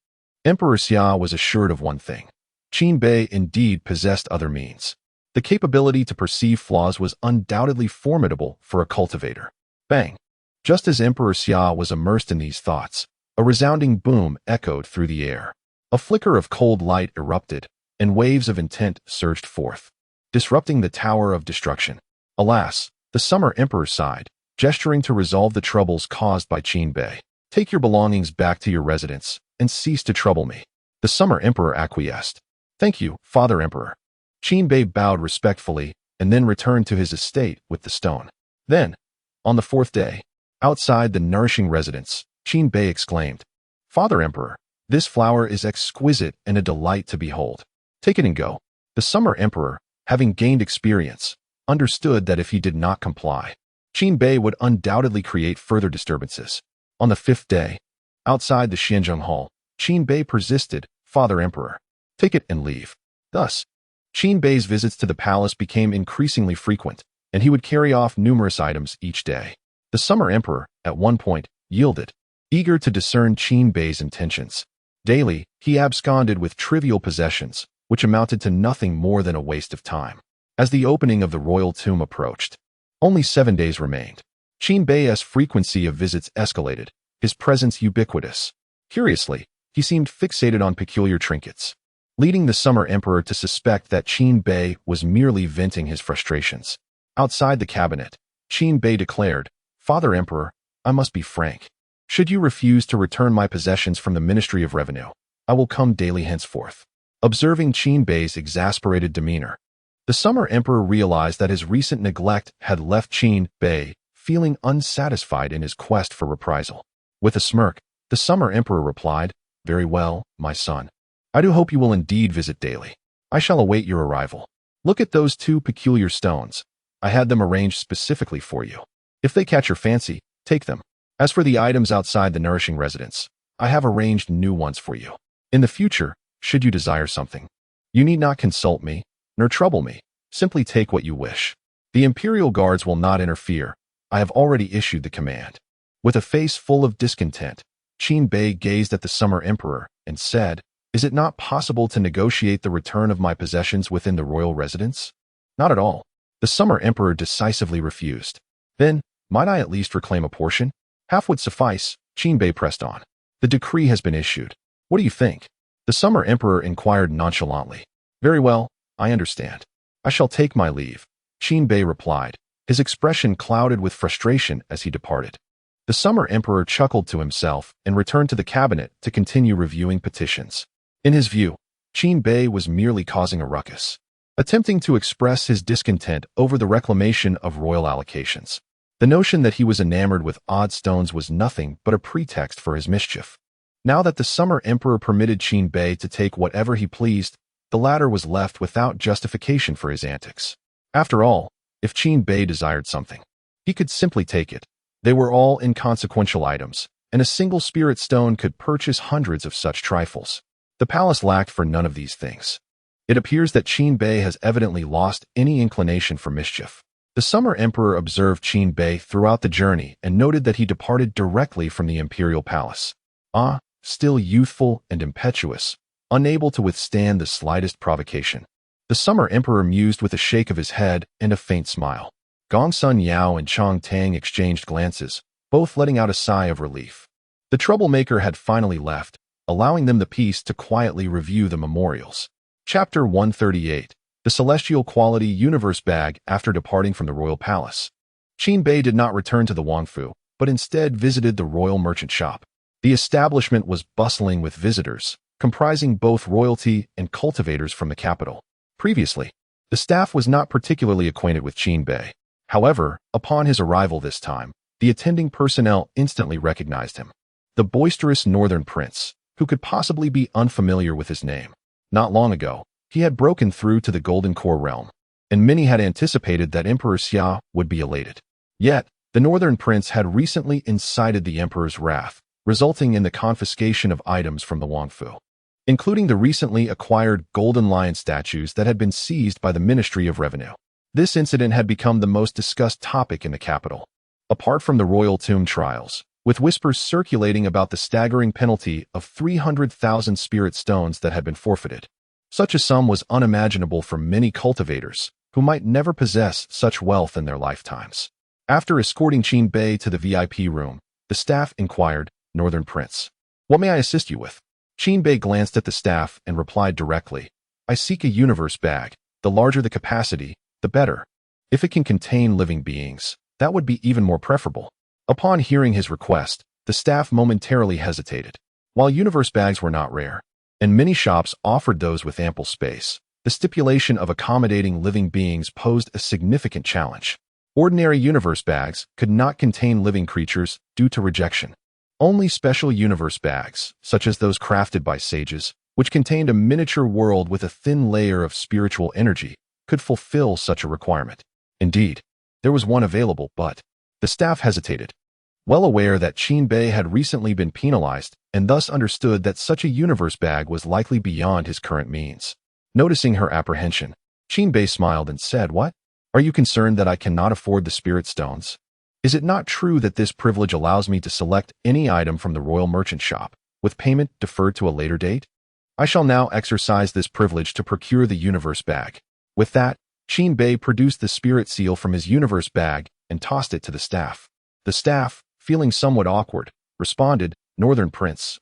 S1: Emperor Xia was assured of one thing. Qin Bei indeed possessed other means. The capability to perceive flaws was undoubtedly formidable for a cultivator. Bang! Just as Emperor Xia was immersed in these thoughts, a resounding boom echoed through the air. A flicker of cold light erupted, and waves of intent surged forth, disrupting the Tower of Destruction. Alas, the Summer Emperor sighed, gesturing to resolve the troubles caused by Qin Bei. Take your belongings back to your residence, and cease to trouble me. The Summer Emperor acquiesced. Thank you, Father Emperor. Qin Bei bowed respectfully, and then returned to his estate with the stone. Then, on the 4th day, outside the nourishing residence, Qin Bei exclaimed, Father Emperor, this flower is exquisite and a delight to behold. Take it and go. The Summer Emperor, having gained experience, understood that if he did not comply, Qin Bei would undoubtedly create further disturbances. On the 5th day, outside the Xianzheng Hall, Qin Bei persisted, Father Emperor, take it and leave. Thus, Qin Bei's visits to the palace became increasingly frequent, and he would carry off numerous items each day. The Summer Emperor, at one point, yielded, eager to discern Qin Bei's intentions. Daily, he absconded with trivial possessions, which amounted to nothing more than a waste of time. As the opening of the royal tomb approached, only 7 days remained. Qin Bei's frequency of visits escalated, his presence ubiquitous. Curiously, he seemed fixated on peculiar trinkets, leading the Summer Emperor to suspect that Qin Bei was merely venting his frustrations. Outside the cabinet, Qin Bei declared, Father Emperor, I must be frank. Should you refuse to return my possessions from the Ministry of Revenue, I will come daily henceforth. Observing Qin Bei's exasperated demeanor, the Summer Emperor realized that his recent neglect had left Qin Bei feeling unsatisfied in his quest for reprisal. With a smirk, the Summer Emperor replied, Very well, my son. I do hope you will indeed visit daily. I shall await your arrival. Look at those 2 peculiar stones. I had them arranged specifically for you. If they catch your fancy, take them. As for the items outside the nourishing residence, I have arranged new ones for you. In the future, should you desire something, you need not consult me, nor trouble me. Simply take what you wish. The Imperial Guards will not interfere. I have already issued the command. With a face full of discontent, Qin Bei gazed at the Summer Emperor and said, Is it not possible to negotiate the return of my possessions within the royal residence? Not at all. The Summer Emperor decisively refused. Then, might I at least reclaim a portion? Half would suffice, Qin Bei pressed on. The decree has been issued. What do you think? The Summer Emperor inquired nonchalantly. Very well, I understand. I shall take my leave, Qin Bei replied, his expression clouded with frustration as he departed. The Summer Emperor chuckled to himself and returned to the cabinet to continue reviewing petitions. In his view, Qin Bei was merely causing a ruckus, attempting to express his discontent over the reclamation of royal allocations. The notion that he was enamored with odd stones was nothing but a pretext for his mischief. Now that the Summer Emperor permitted Qin Bei to take whatever he pleased, the latter was left without justification for his antics. After all, if Qin Bei desired something, he could simply take it. They were all inconsequential items, and a single spirit stone could purchase hundreds of such trifles. The palace lacked for none of these things. It appears that Qin Bei has evidently lost any inclination for mischief. The Summer Emperor observed Qin Bei throughout the journey and noted that he departed directly from the imperial palace. Still youthful and impetuous, unable to withstand the slightest provocation. The Summer Emperor mused with a shake of his head and a faint smile. Gong Sun Yao and Chong Tang exchanged glances, both letting out a sigh of relief. The troublemaker had finally left, allowing them the peace to quietly review the memorials. Chapter 138. The Celestial Quality Universe Bag. After departing from the royal palace, Qin Bei did not return to the Wangfu, but instead visited the royal merchant shop. The establishment was bustling with visitors, comprising both royalty and cultivators from the capital. Previously, The staff was not particularly acquainted with Qin Bei. However, upon his arrival this time, the attending personnel instantly recognized him. The boisterous northern prince, who could possibly be unfamiliar with his name. Not long ago, he had broken through to the Golden Core realm, and many had anticipated that Emperor Xia would be elated. Yet, the northern prince had recently incited the emperor's wrath, resulting in the confiscation of items from the Wangfu, including the recently acquired golden lion statues that had been seized by the Ministry of Revenue. This incident had become the most discussed topic in the capital. Apart from the royal tomb trials, with whispers circulating about the staggering penalty of 300,000 spirit stones that had been forfeited. Such a sum was unimaginable for many cultivators, who might never possess such wealth in their lifetimes. After escorting Qin Bei to the VIP room, the staff inquired, "Northern Prince, what may I assist you with?" Qin Bei glanced at the staff and replied directly, "I seek a universe bag. The larger the capacity, the better. If it can contain living beings, that would be even more preferable." Upon hearing his request, the staff momentarily hesitated. While universe bags were not rare, and many shops offered those with ample space, the stipulation of accommodating living beings posed a significant challenge. Ordinary universe bags could not contain living creatures due to rejection. Only special universe bags, such as those crafted by sages, which contained a miniature world with a thin layer of spiritual energy, could fulfill such a requirement. Indeed, there was one available, but the staff hesitated, well aware that Qin Bei had recently been penalized and thus understood that such a universe bag was likely beyond his current means. Noticing her apprehension, Qin Bei smiled and said, "What? Are you concerned that I cannot afford the spirit stones? Is it not true that this privilege allows me to select any item from the royal merchant shop, with payment deferred to a later date? I shall now exercise this privilege to procure the universe bag." With that, Qin Bei produced the spirit seal from his universe bag and tossed it to the staff. The staff, feeling somewhat awkward, responded, "Northern Prince,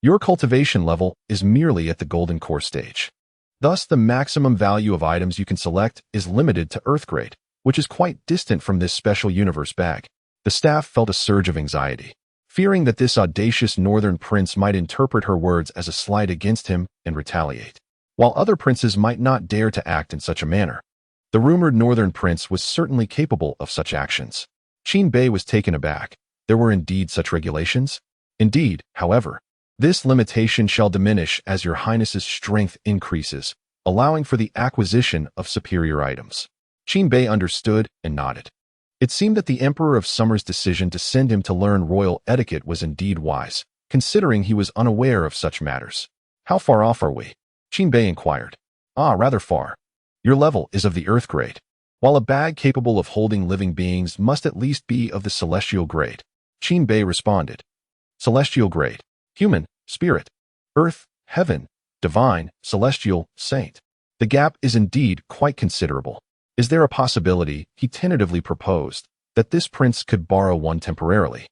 S1: your cultivation level is merely at the golden core stage. Thus, the maximum value of items you can select is limited to Earth grade, which is quite distant from this special universe bag." The staff felt a surge of anxiety, fearing that this audacious northern prince might interpret her words as a slight against him and retaliate, while other princes might not dare to act in such a manner. The rumored northern prince was certainly capable of such actions. Qin Bei was taken aback. There were indeed such regulations? Indeed, however, this limitation shall diminish as your highness's strength increases, allowing for the acquisition of superior items. Qin Bei understood and nodded. It seemed that the Emperor of Summer's decision to send him to learn royal etiquette was indeed wise, considering he was unaware of such matters. "How far off are we?" Qin Bei inquired. "Rather far. Your level is of the Earth grade, while a bag capable of holding living beings must at least be of the Celestial grade." Qin Bei responded. "Celestial grade. Human, spirit, earth, heaven, divine, celestial, saint. The gap is indeed quite considerable. Is there a possibility," he tentatively proposed, "that this prince could borrow one temporarily,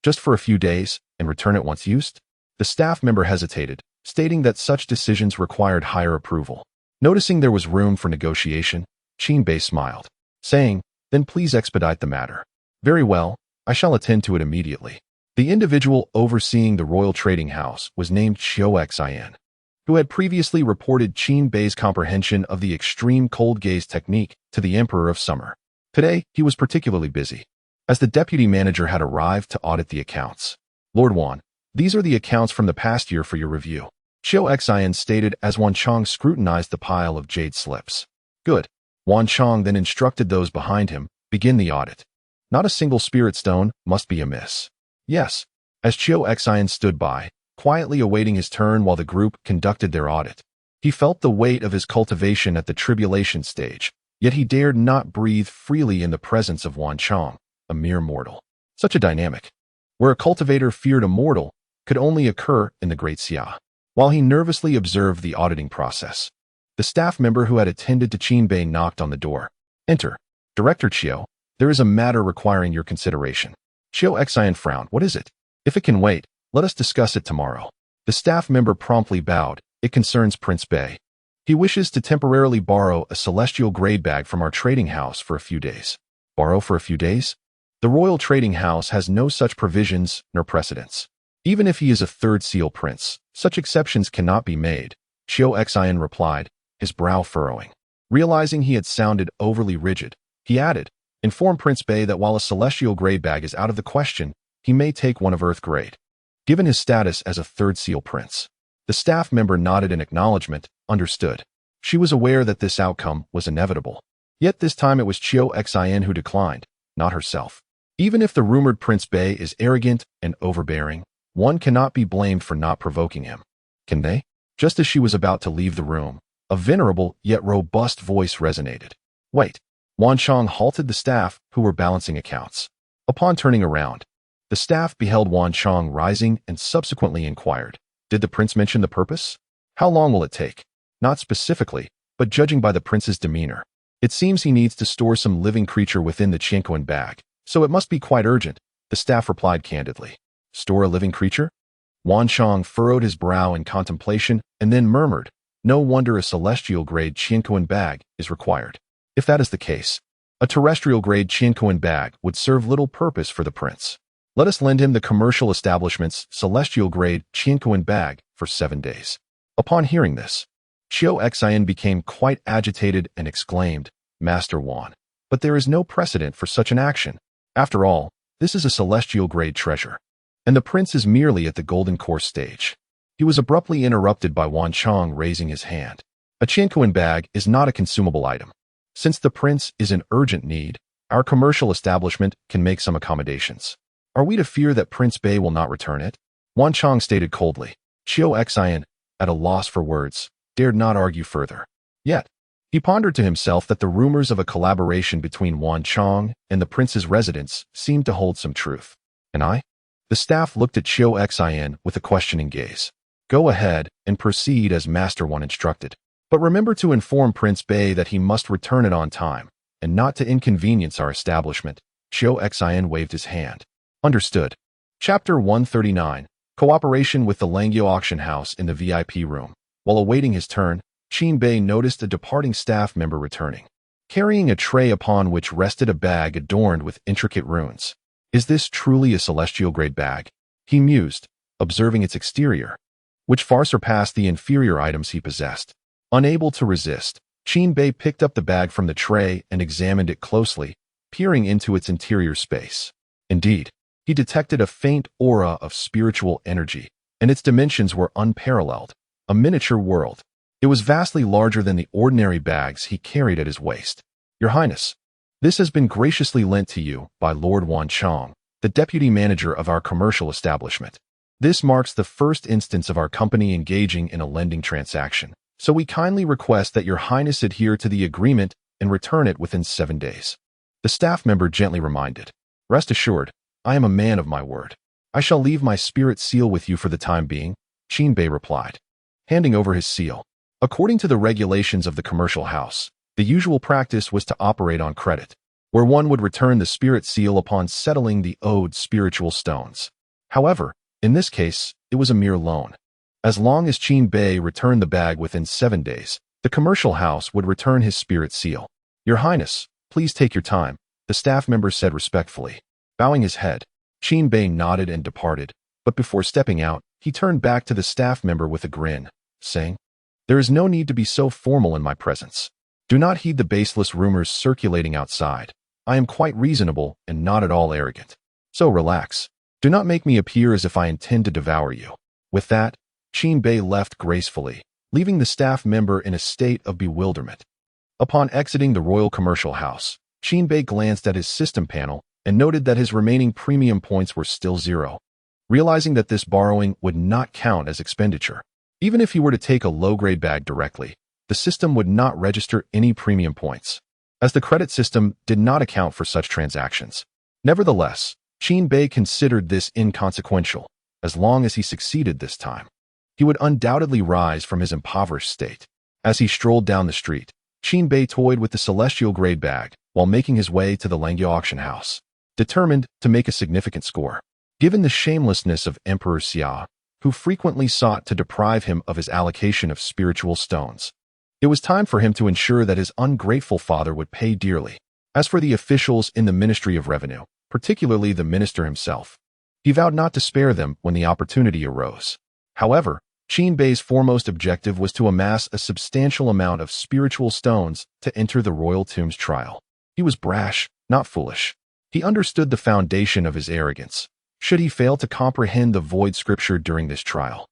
S1: just for a few days, and return it once used?" The staff member hesitated, stating that such decisions required higher approval. Noticing there was room for negotiation, Qin Bei smiled, saying, "Then please expedite the matter." "Very well, I shall attend to it immediately." The individual overseeing the royal trading house was named Quasi-Sage, who had previously reported Qin Bei's comprehension of the extreme cold gaze technique to the Emperor of Summer. Today, he was particularly busy, as the deputy manager had arrived to audit the accounts. "Lord Wan, these are the accounts from the past year for your review," Quasi-Sage stated as Wan Chong scrutinized the pile of jade slips. "Good." Wan Chong then instructed those behind him, "Begin the audit. Not a single spirit stone must be amiss." "Yes." As Quasi-Sage stood by, quietly awaiting his turn while the group conducted their audit, he felt the weight of his cultivation at the tribulation stage, yet he dared not breathe freely in the presence of Wan Chong, a mere mortal. Such a dynamic, where a cultivator feared a mortal, could only occur in the Great Xia. While he nervously observed the auditing process, the staff member who had attended to Qin Bei knocked on the door. "Enter. Director Qiu, there is a matter requiring your consideration." Quasi-Sage frowned. "What is it? If it can wait, let us discuss it tomorrow." The staff member promptly bowed. "It concerns Prince Bei. He wishes to temporarily borrow a celestial grade bag from our trading house for a few days." "Borrow for a few days?" "The royal trading house has no such provisions nor precedents. Even if he is a third seal prince, such exceptions cannot be made," Quasi-Sage replied, his brow furrowing. Realizing he had sounded overly rigid, he added, "Inform Prince Bei that while a celestial grade bag is out of the question, he may take one of Earth grade." Given his status as a third seal prince, the staff member nodded in acknowledgement, understood. She was aware that this outcome was inevitable. Yet this time it was Chiu Xin who declined, not herself. Even if the rumored Prince Bei is arrogant and overbearing, one cannot be blamed for not provoking him. Can they? Just as she was about to leave the room, a venerable yet robust voice resonated. Wait. Wanchong halted the staff who were balancing accounts. Upon turning around, the staff beheld Wanchong rising and subsequently inquired, "Did the prince mention the purpose? How long will it take?" Not specifically, but judging by the prince's demeanor, it seems he needs to store some living creature within the Qianquan bag, so it must be quite urgent, the staff replied candidly. Store a living creature? Wanchong furrowed his brow in contemplation and then murmured, "No wonder a celestial-grade Qianquan bag is required. If that is the case, a terrestrial-grade Qianquan bag would serve little purpose for the prince. Let us lend him the commercial establishment's celestial-grade Qianquan bag for 7 days." Upon hearing this, Chiu Xin became quite agitated and exclaimed, "Master Wan, but there is no precedent for such an action. After all, this is a celestial-grade treasure, and the prince is merely at the golden course stage." He was abruptly interrupted by Wanchong raising his hand. "A Qianquan bag is not a consumable item. Since the prince is in urgent need, our commercial establishment can make some accommodations. Are we to fear that Prince Bei will not return it?" Wanchong stated coldly. Chiu Xin, at a loss for words, dared not argue further. Yet, he pondered to himself that the rumors of a collaboration between Wanchong and the prince's residence seemed to hold some truth. "And I?" The staff looked at Chiu Xin with a questioning gaze. "Go ahead and proceed as Master One instructed. But remember to inform Prince Bei that he must return it on time, and not to inconvenience our establishment." Chiu Xin waved his hand. Understood. Chapter 139. Cooperation with the Langya auction house in the VIP room. While awaiting his turn, Qin Bei noticed a departing staff member returning, carrying a tray upon which rested a bag adorned with intricate runes. "Is this truly a celestial-grade bag?" he mused, observing its exterior, which far surpassed the inferior items he possessed. Unable to resist, Qin Bei picked up the bag from the tray and examined it closely, peering into its interior space. Indeed, he detected a faint aura of spiritual energy, and its dimensions were unparalleled, a miniature world. It was vastly larger than the ordinary bags he carried at his waist. "Your Highness, this has been graciously lent to you by Lord Wanchong, the deputy manager of our commercial establishment. This marks the first instance of our company engaging in a lending transaction, so we kindly request that Your Highness adhere to the agreement and return it within 7 days." The staff member gently reminded, "Rest assured, I am a man of my word. I shall leave my spirit seal with you for the time being," Qin Bei replied, handing over his seal. According to the regulations of the commercial house, the usual practice was to operate on credit, where one would return the spirit seal upon settling the owed spiritual stones. However, in this case, it was a mere loan. As long as Qin Bei returned the bag within 7 days, the commercial house would return his spirit seal. "Your Highness, please take your time," the staff member said respectfully. Bowing his head, Qin Bei nodded and departed, but before stepping out, he turned back to the staff member with a grin, saying, "There is no need to be so formal in my presence. Do not heed the baseless rumors circulating outside. I am quite reasonable and not at all arrogant. So relax. Do not make me appear as if I intend to devour you." With that, Qin Bei left gracefully, leaving the staff member in a state of bewilderment. Upon exiting the Royal Commercial House, Qin Bei glanced at his system panel and noted that his remaining premium points were still 0. Realizing that this borrowing would not count as expenditure, even if he were to take a low-grade bag directly, the system would not register any premium points, as the credit system did not account for such transactions. Nevertheless, Qin Bei considered this inconsequential, as long as he succeeded this time. He would undoubtedly rise from his impoverished state. As he strolled down the street, Qin Bei toyed with the celestial grade bag while making his way to the Langya auction house, determined to make a significant score. Given the shamelessness of Emperor Xia, who frequently sought to deprive him of his allocation of spiritual stones, it was time for him to ensure that his ungrateful father would pay dearly. As for the officials in the Ministry of Revenue, particularly the minister himself, he vowed not to spare them when the opportunity arose. However, Qin Bei's foremost objective was to amass a substantial amount of spiritual stones to enter the royal tomb's trial. He was brash, not foolish. He understood the foundation of his arrogance. Should he fail to comprehend the void scripture during this trial,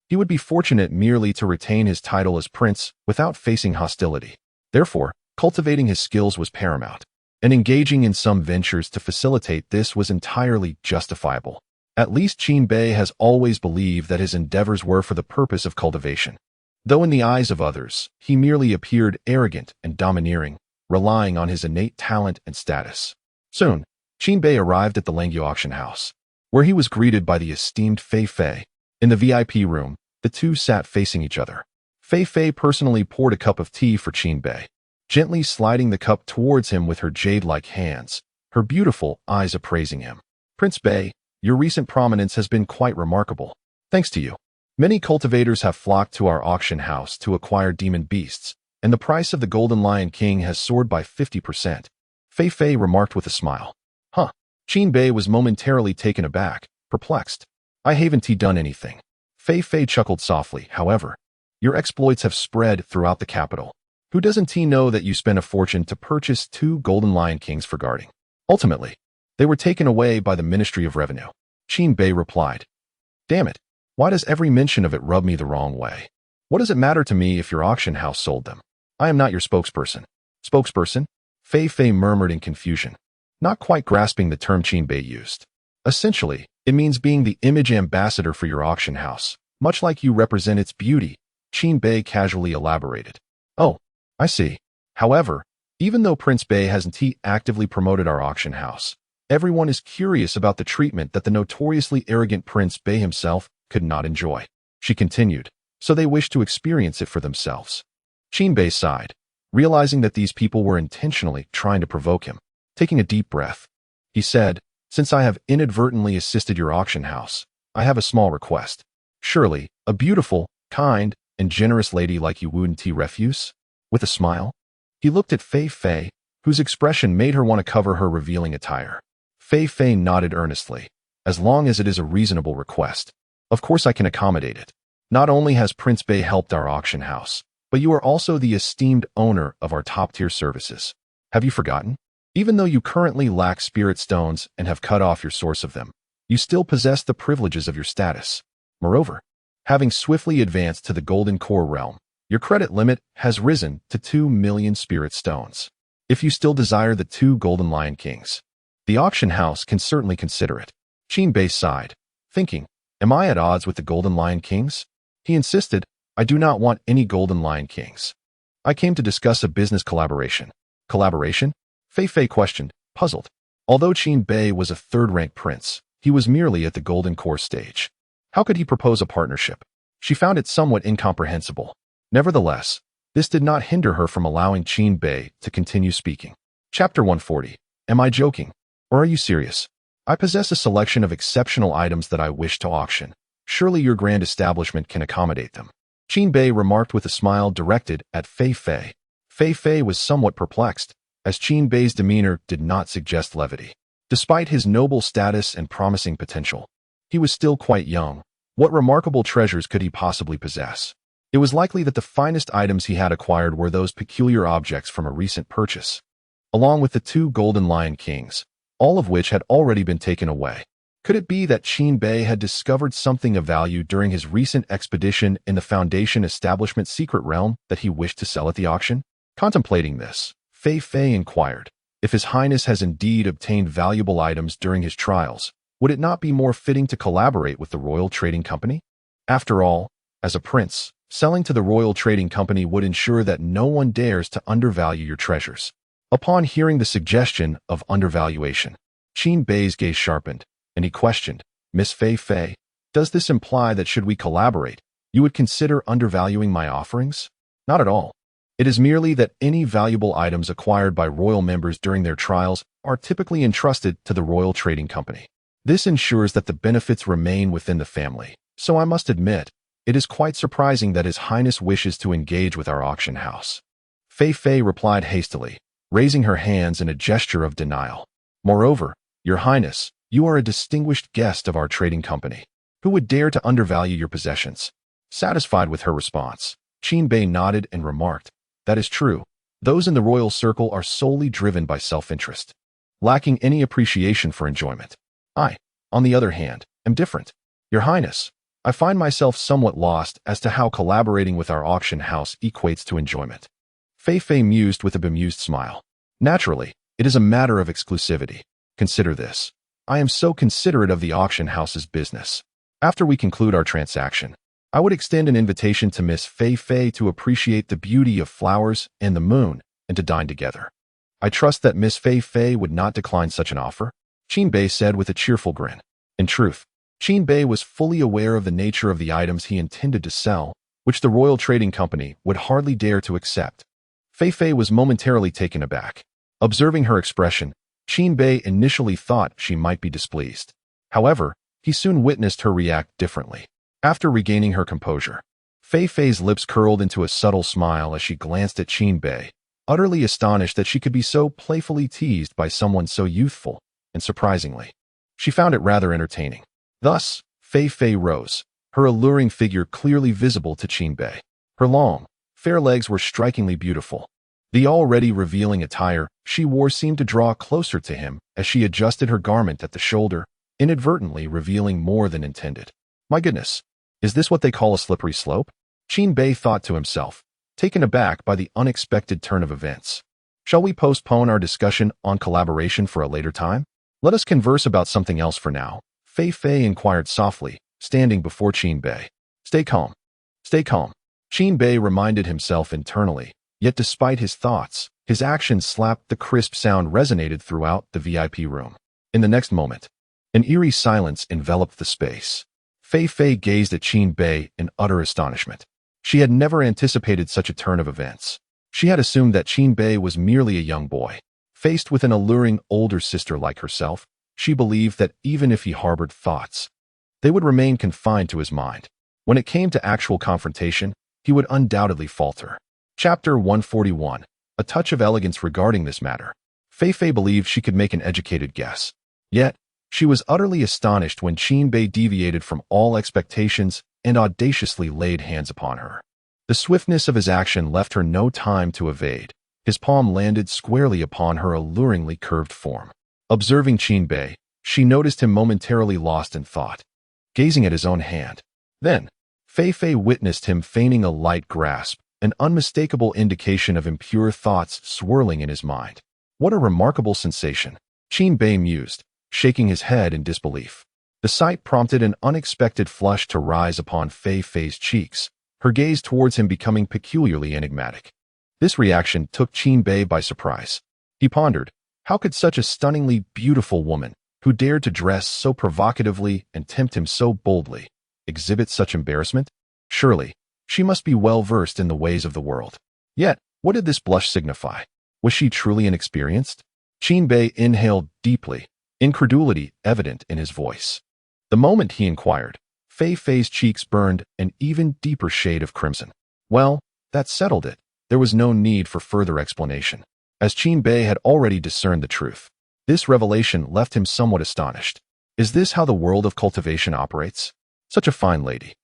S1: he would be fortunate merely to retain his title as prince without facing hostility. Therefore, cultivating his skills was paramount, and engaging in some ventures to facilitate this was entirely justifiable. At least Qin Bei has always believed that his endeavors were for the purpose of cultivation. Though in the eyes of others, he merely appeared arrogant and domineering, relying on his innate talent and status. Soon, Qin Bei arrived at the Langya auction house, where he was greeted by the esteemed Fei Fei. In the VIP room, the two sat facing each other. Fei Fei personally poured a cup of tea for Qin Bei, gently sliding the cup towards him with her jade-like hands, her beautiful eyes appraising him. Prince Bei, your recent prominence has been quite remarkable. Thanks to you, many cultivators have flocked to our auction house to acquire demon beasts, and the price of the Golden Lion King has soared by 50%. Fei Fei remarked with a smile. Huh. Qin Bei was momentarily taken aback, perplexed. I haven't done anything. Fei Fei chuckled softly. However, your exploits have spread throughout the capital. Who doesn't know that you spent a fortune to purchase 2 Golden Lion Kings for guarding? Ultimately, they were taken away by the Ministry of Revenue. Qin Bei replied. Damn it. Why does every mention of it rub me the wrong way? What does it matter to me if your auction house sold them? I am not your spokesperson. Spokesperson? Fei Fei murmured in confusion, not quite grasping the term Qin Bei used. Essentially, it means being the image ambassador for your auction house, much like you represent its beauty, Qin Bei casually elaborated. Oh, I see. However, even though Prince Bei hasn't actively promoted our auction house, everyone is curious about the treatment that the notoriously arrogant Prince Bei himself could not enjoy. She continued, so they wish to experience it for themselves. Qin Bei sighed, realizing that these people were intentionally trying to provoke him. Taking a deep breath, he said, since I have inadvertently assisted your auction house, I have a small request. Surely, a beautiful, kind, and generous lady like you wouldn't refuse? With a smile, he looked at Fei Fei, whose expression made her want to cover her revealing attire. Fei Fei nodded earnestly. As long as it is a reasonable request, of course I can accommodate it. Not only has Prince Bei helped our auction house, but you are also the esteemed owner of our top-tier services. Have you forgotten? Even though you currently lack spirit stones and have cut off your source of them, you still possess the privileges of your status. Moreover, having swiftly advanced to the Golden Core realm, your credit limit has risen to 2 million spirit stones. If you still desire the 2 Golden Lion Kings, the auction house can certainly consider it. Qin Bei sighed, thinking, am I at odds with the Golden Lion Kings? He insisted, I do not want any Golden Lion Kings. I came to discuss a business collaboration. Collaboration? Fei Fei questioned, puzzled. Although Qin Bei was a third-rank prince, he was merely at the Golden Core stage. How could he propose a partnership? She found it somewhat incomprehensible. Nevertheless, this did not hinder her from allowing Qin Bei to continue speaking. Chapter 140. Am I joking? Or are you serious? I possess a selection of exceptional items that I wish to auction. Surely your grand establishment can accommodate them. Qin Bei remarked with a smile directed at Fei Fei. Fei Fei was somewhat perplexed, as Qin Bei's demeanor did not suggest levity. Despite his noble status and promising potential, he was still quite young. What remarkable treasures could he possibly possess? It was likely that the finest items he had acquired were those peculiar objects from a recent purchase, along with the 2 Golden Lion Kings, all of which had already been taken away. Could it be that Qin Bei had discovered something of value during his recent expedition in the Foundation Establishment's secret realm that he wished to sell at the auction? Contemplating this, Fei Fei inquired, if His Highness has indeed obtained valuable items during his trials, would it not be more fitting to collaborate with the Royal Trading Company? After all, as a prince, selling to the Royal Trading Company would ensure that no one dares to undervalue your treasures. Upon hearing the suggestion of undervaluation, Qin Bei's gaze sharpened, and he questioned, Miss Fei Fei, does this imply that should we collaborate, you would consider undervaluing my offerings? Not at all. It is merely that any valuable items acquired by royal members during their trials are typically entrusted to the Royal Trading Company. This ensures that the benefits remain within the family, so I must admit, it is quite surprising that His Highness wishes to engage with our auction house. Fei Fei replied hastily, raising her hands in a gesture of denial. Moreover, Your Highness, you are a distinguished guest of our trading company. Who would dare to undervalue your possessions? Satisfied with her response, Qin nodded and remarked, "That is true. Those in the royal circle are solely driven by self-interest, lacking any appreciation for enjoyment. I, on the other hand, am different. Your Highness, I find myself somewhat lost as to how collaborating with our auction house equates to enjoyment." Fei mused with a bemused smile. "Naturally, it is a matter of exclusivity. Consider this. I am so considerate of the auction house's business. After we conclude our transaction, I would extend an invitation to Miss Fei to appreciate the beauty of flowers and the moon and to dine together. I trust that Miss Fei would not decline such an offer," Qin said with a cheerful grin. In truth, Qin was fully aware of the nature of the items he intended to sell, which the Royal Trading Company would hardly dare to accept. Fei was momentarily taken aback. Observing her expression, Qin initially thought she might be displeased. However, he soon witnessed her react differently. After regaining her composure, Fei's lips curled into a subtle smile as she glanced at Qin, utterly astonished that she could be so playfully teased by someone so youthful, and surprisingly, she found it rather entertaining. Thus, Fei rose, her alluring figure clearly visible to Qin. Her long, fair legs were strikingly beautiful. The already revealing attire she wore seemed to draw closer to him as she adjusted her garment at the shoulder, inadvertently revealing more than intended. My goodness, is this what they call a slippery slope? Qin thought to himself, taken aback by the unexpected turn of events. Shall we postpone our discussion on collaboration for a later time? Let us converse about something else for now, Fei inquired softly, standing before Qin. Stay calm. Stay calm. Qin reminded himself internally, yet despite his thoughts, his actions slapped. The crisp sound resonated throughout the VIP room. In the next moment, an eerie silence enveloped the space. Fei gazed at Qin in utter astonishment. She had never anticipated such a turn of events. She had assumed that Qin was merely a young boy. Faced with an alluring older sister like herself, she believed that even if he harbored thoughts, they would remain confined to his mind. When it came to actual confrontation, he would undoubtedly falter. Chapter 141. A touch of elegance regarding this matter. Fei believed she could make an educated guess. Yet, she was utterly astonished when Qin deviated from all expectations and audaciously laid hands upon her. The swiftness of his action left her no time to evade. His palm landed squarely upon her alluringly curved form. Observing Qin, she noticed him momentarily lost in thought, gazing at his own hand. Then, Fei witnessed him feigning a light grasp, an unmistakable indication of impure thoughts swirling in his mind. What a remarkable sensation, Qin mused, shaking his head in disbelief. The sight prompted an unexpected flush to rise upon Fei's cheeks, her gaze towards him becoming peculiarly enigmatic. This reaction took Qin by surprise. He pondered, how could such a stunningly beautiful woman, who dared to dress so provocatively and tempt him so boldly, exhibit such embarrassment? Surely, she must be well versed in the ways of the world. Yet, what did this blush signify? Was she truly inexperienced? Qin inhaled deeply, incredulity evident in his voice. The moment he inquired, Fei's cheeks burned an even deeper shade of crimson. Well, that settled it. There was no need for further explanation, as Qin had already discerned the truth. This revelation left him somewhat astonished. Is this how the world of cultivation operates? Such a fine lady,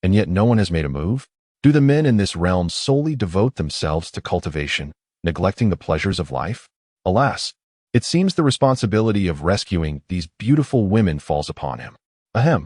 S1: and yet no one has made a move? Do the men in this realm solely devote themselves to cultivation, neglecting the pleasures of life? Alas, it seems the responsibility of rescuing these beautiful women falls upon him. Ahem.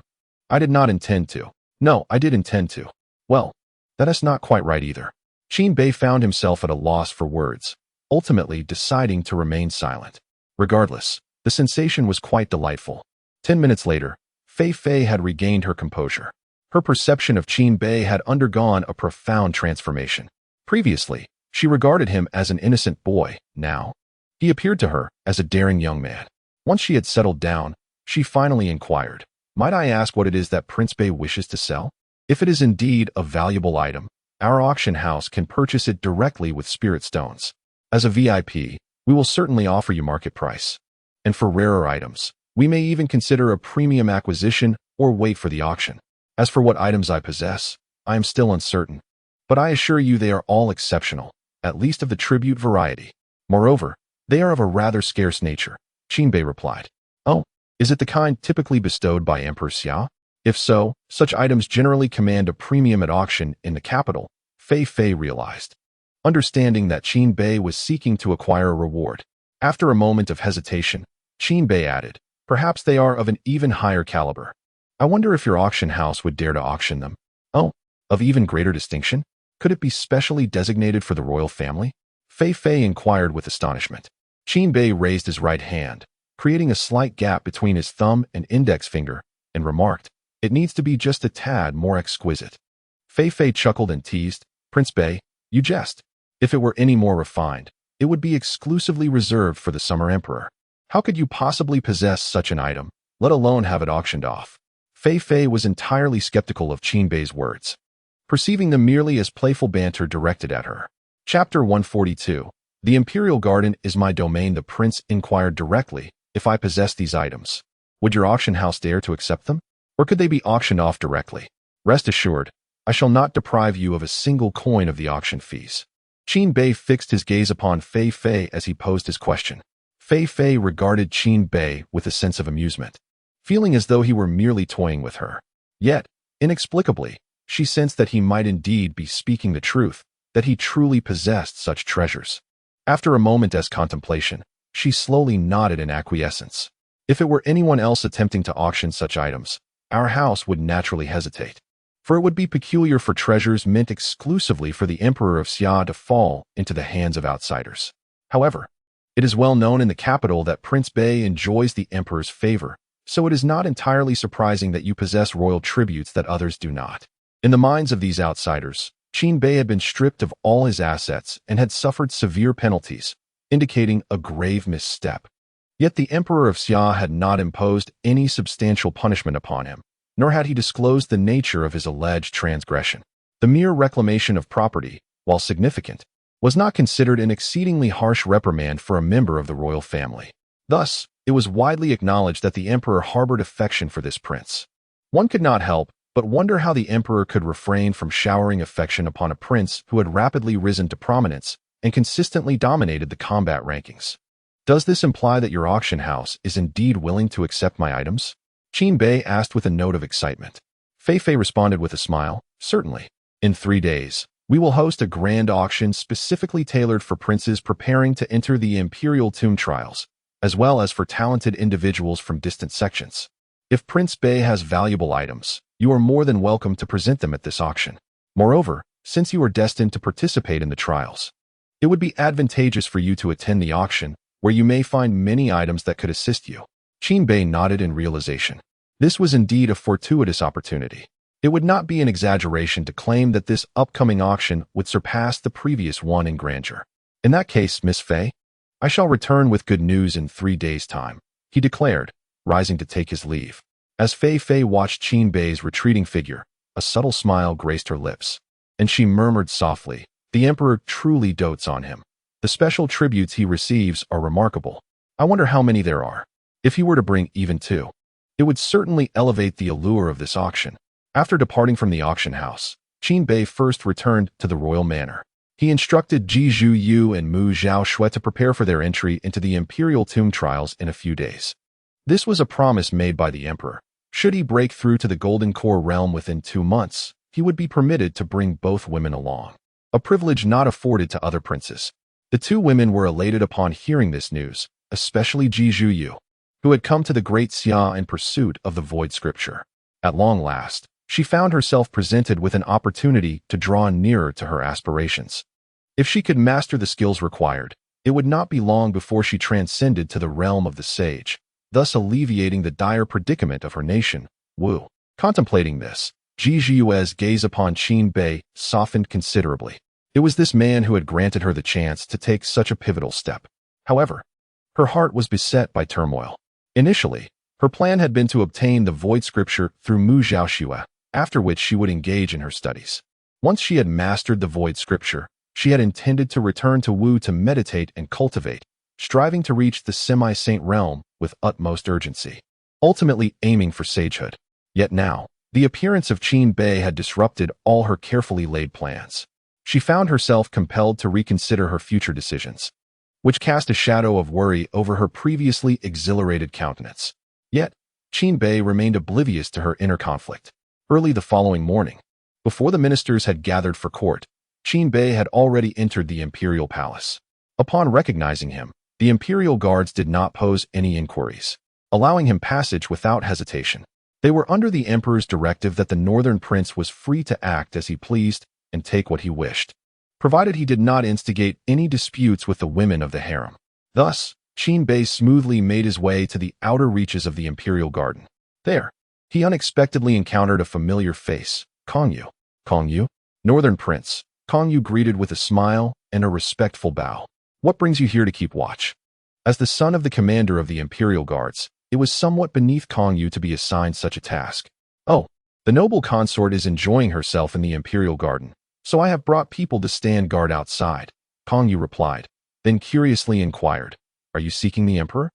S1: I did not intend to. No, I did intend to. Well, that is not quite right either. Qin found himself at a loss for words, ultimately deciding to remain silent. Regardless, the sensation was quite delightful. 10 minutes later, Fei had regained her composure. Her perception of Qin had undergone a profound transformation. Previously, she regarded him as an innocent boy. Now, he appeared to her as a daring young man. Once she had settled down, she finally inquired, "Might I ask what it is that Prince wishes to sell? If it is indeed a valuable item, our auction house can purchase it directly with spirit stones. As a VIP, we will certainly offer you market price. And for rarer items, we may even consider a premium acquisition or wait for the auction. As for what items I possess, I am still uncertain, but I assure you they are all exceptional, at least of the tribute variety. Moreover, they are of a rather scarce nature," Qin replied. "Oh, is it the kind typically bestowed by Empress Ya?" If so, such items generally command a premium at auction in the capital, Fei realized. Understanding that Qin Bei was seeking to acquire a reward. After a moment of hesitation, Qin Bei added, "Perhaps they are of an even higher caliber. I wonder if your auction house would dare to auction them." "Oh, of even greater distinction? Could it be specially designated for the royal family?" Fei inquired with astonishment. Qin Bei raised his right hand, creating a slight gap between his thumb and index finger, and remarked, "It needs to be just a tad more exquisite." Fei chuckled and teased, "Prince Bei, you jest. If it were any more refined, it would be exclusively reserved for the Summer Emperor. How could you possibly possess such an item, let alone have it auctioned off?" Fei was entirely skeptical of Qin Bei's words, perceiving them merely as playful banter directed at her. Chapter 142. The Imperial Garden is my domain. The prince inquired directly, "If I possess these items, would your auction house dare to accept them? Or could they be auctioned off directly? Rest assured, I shall not deprive you of a single coin of the auction fees." Qin Bei fixed his gaze upon Fei as he posed his question. Fei regarded Qin Bei with a sense of amusement, feeling as though he were merely toying with her. Yet, inexplicably, she sensed that he might indeed be speaking the truth, that he truly possessed such treasures. After a moment's contemplation, she slowly nodded in acquiescence. If it were anyone else attempting to auction such items, our house would naturally hesitate. For it would be peculiar for treasures meant exclusively for the Emperor of Xia to fall into the hands of outsiders. However, it is well known in the capital that Prince Bei enjoys the Emperor's favor, so it is not entirely surprising that you possess royal tributes that others do not. In the minds of these outsiders, Qin Bei had been stripped of all his assets and had suffered severe penalties, indicating a grave misstep. Yet the Emperor of Xia had not imposed any substantial punishment upon him, nor had he disclosed the nature of his alleged transgression. The mere reclamation of property, while significant, was not considered an exceedingly harsh reprimand for a member of the royal family. Thus, it was widely acknowledged that the emperor harbored affection for this prince. One could not help but wonder how the emperor could refrain from showering affection upon a prince who had rapidly risen to prominence and consistently dominated the combat rankings. "Does this imply that your auction house is indeed willing to accept my items?" Qin Bei asked with a note of excitement. Fei responded with a smile, "Certainly. In 3 days, we will host a grand auction specifically tailored for princes preparing to enter the Imperial Tomb Trials, as well as for talented individuals from distant sections. If Prince Bei has valuable items, you are more than welcome to present them at this auction. Moreover, since you are destined to participate in the trials, it would be advantageous for you to attend the auction, where you may find many items that could assist you." Qin Bei nodded in realization. This was indeed a fortuitous opportunity. It would not be an exaggeration to claim that this upcoming auction would surpass the previous one in grandeur. "In that case, Miss Fei, I shall return with good news in 3 days' time," he declared, rising to take his leave. As Fei watched Qin Bei's retreating figure, a subtle smile graced her lips, and she murmured softly, "The emperor truly dotes on him. The special tributes he receives are remarkable. I wonder how many there are. If he were to bring even 2, it would certainly elevate the allure of this auction." After departing from the auction house, Qin Bei first returned to the royal manor. He instructed Ji Zhuyu and Mu Zhaoshui to prepare for their entry into the Imperial Tomb Trials in a few days. This was a promise made by the emperor. Should he break through to the Golden Core realm within 2 months, he would be permitted to bring both women along, a privilege not afforded to other princes. The 2 women were elated upon hearing this news, especially Ji Zhuyu, who had come to the Great Xia in pursuit of the Void Scripture. At long last, she found herself presented with an opportunity to draw nearer to her aspirations. If she could master the skills required, it would not be long before she transcended to the realm of the sage, thus alleviating the dire predicament of her nation, Wu. Contemplating this, Ji Zhiyue's gaze upon Qin Bei softened considerably. It was this man who had granted her the chance to take such a pivotal step. However, her heart was beset by turmoil. Initially, her plan had been to obtain the Void Scripture through Mu Zhaoshui, after which she would engage in her studies. Once she had mastered the Void Scripture, she had intended to return to Wu to meditate and cultivate, striving to reach the semi-saint realm with utmost urgency, ultimately aiming for sagehood. Yet now, the appearance of Qin Bei had disrupted all her carefully laid plans. She found herself compelled to reconsider her future decisions, which cast a shadow of worry over her previously exhilarated countenance. Yet, Qin Bei remained oblivious to her inner conflict. Early the following morning, before the ministers had gathered for court, Qin Bei had already entered the imperial palace. Upon recognizing him, the imperial guards did not pose any inquiries, allowing him passage without hesitation. They were under the emperor's directive that the northern prince was free to act as he pleased and take what he wished, provided he did not instigate any disputes with the women of the harem. Thus, Qin Bei smoothly made his way to the outer reaches of the imperial garden. There, he unexpectedly encountered a familiar face, Kongyu. Kongyu? Northern prince. Kongyu greeted with a smile and a respectful bow. What brings you here to keep watch? As the son of the commander of the imperial guards, it was somewhat beneath Kongyu to be assigned such a task. Oh, the noble consort is enjoying herself in the imperial garden, so I have brought people to stand guard outside, Kongyu replied, then curiously inquired, are you seeking the emperor?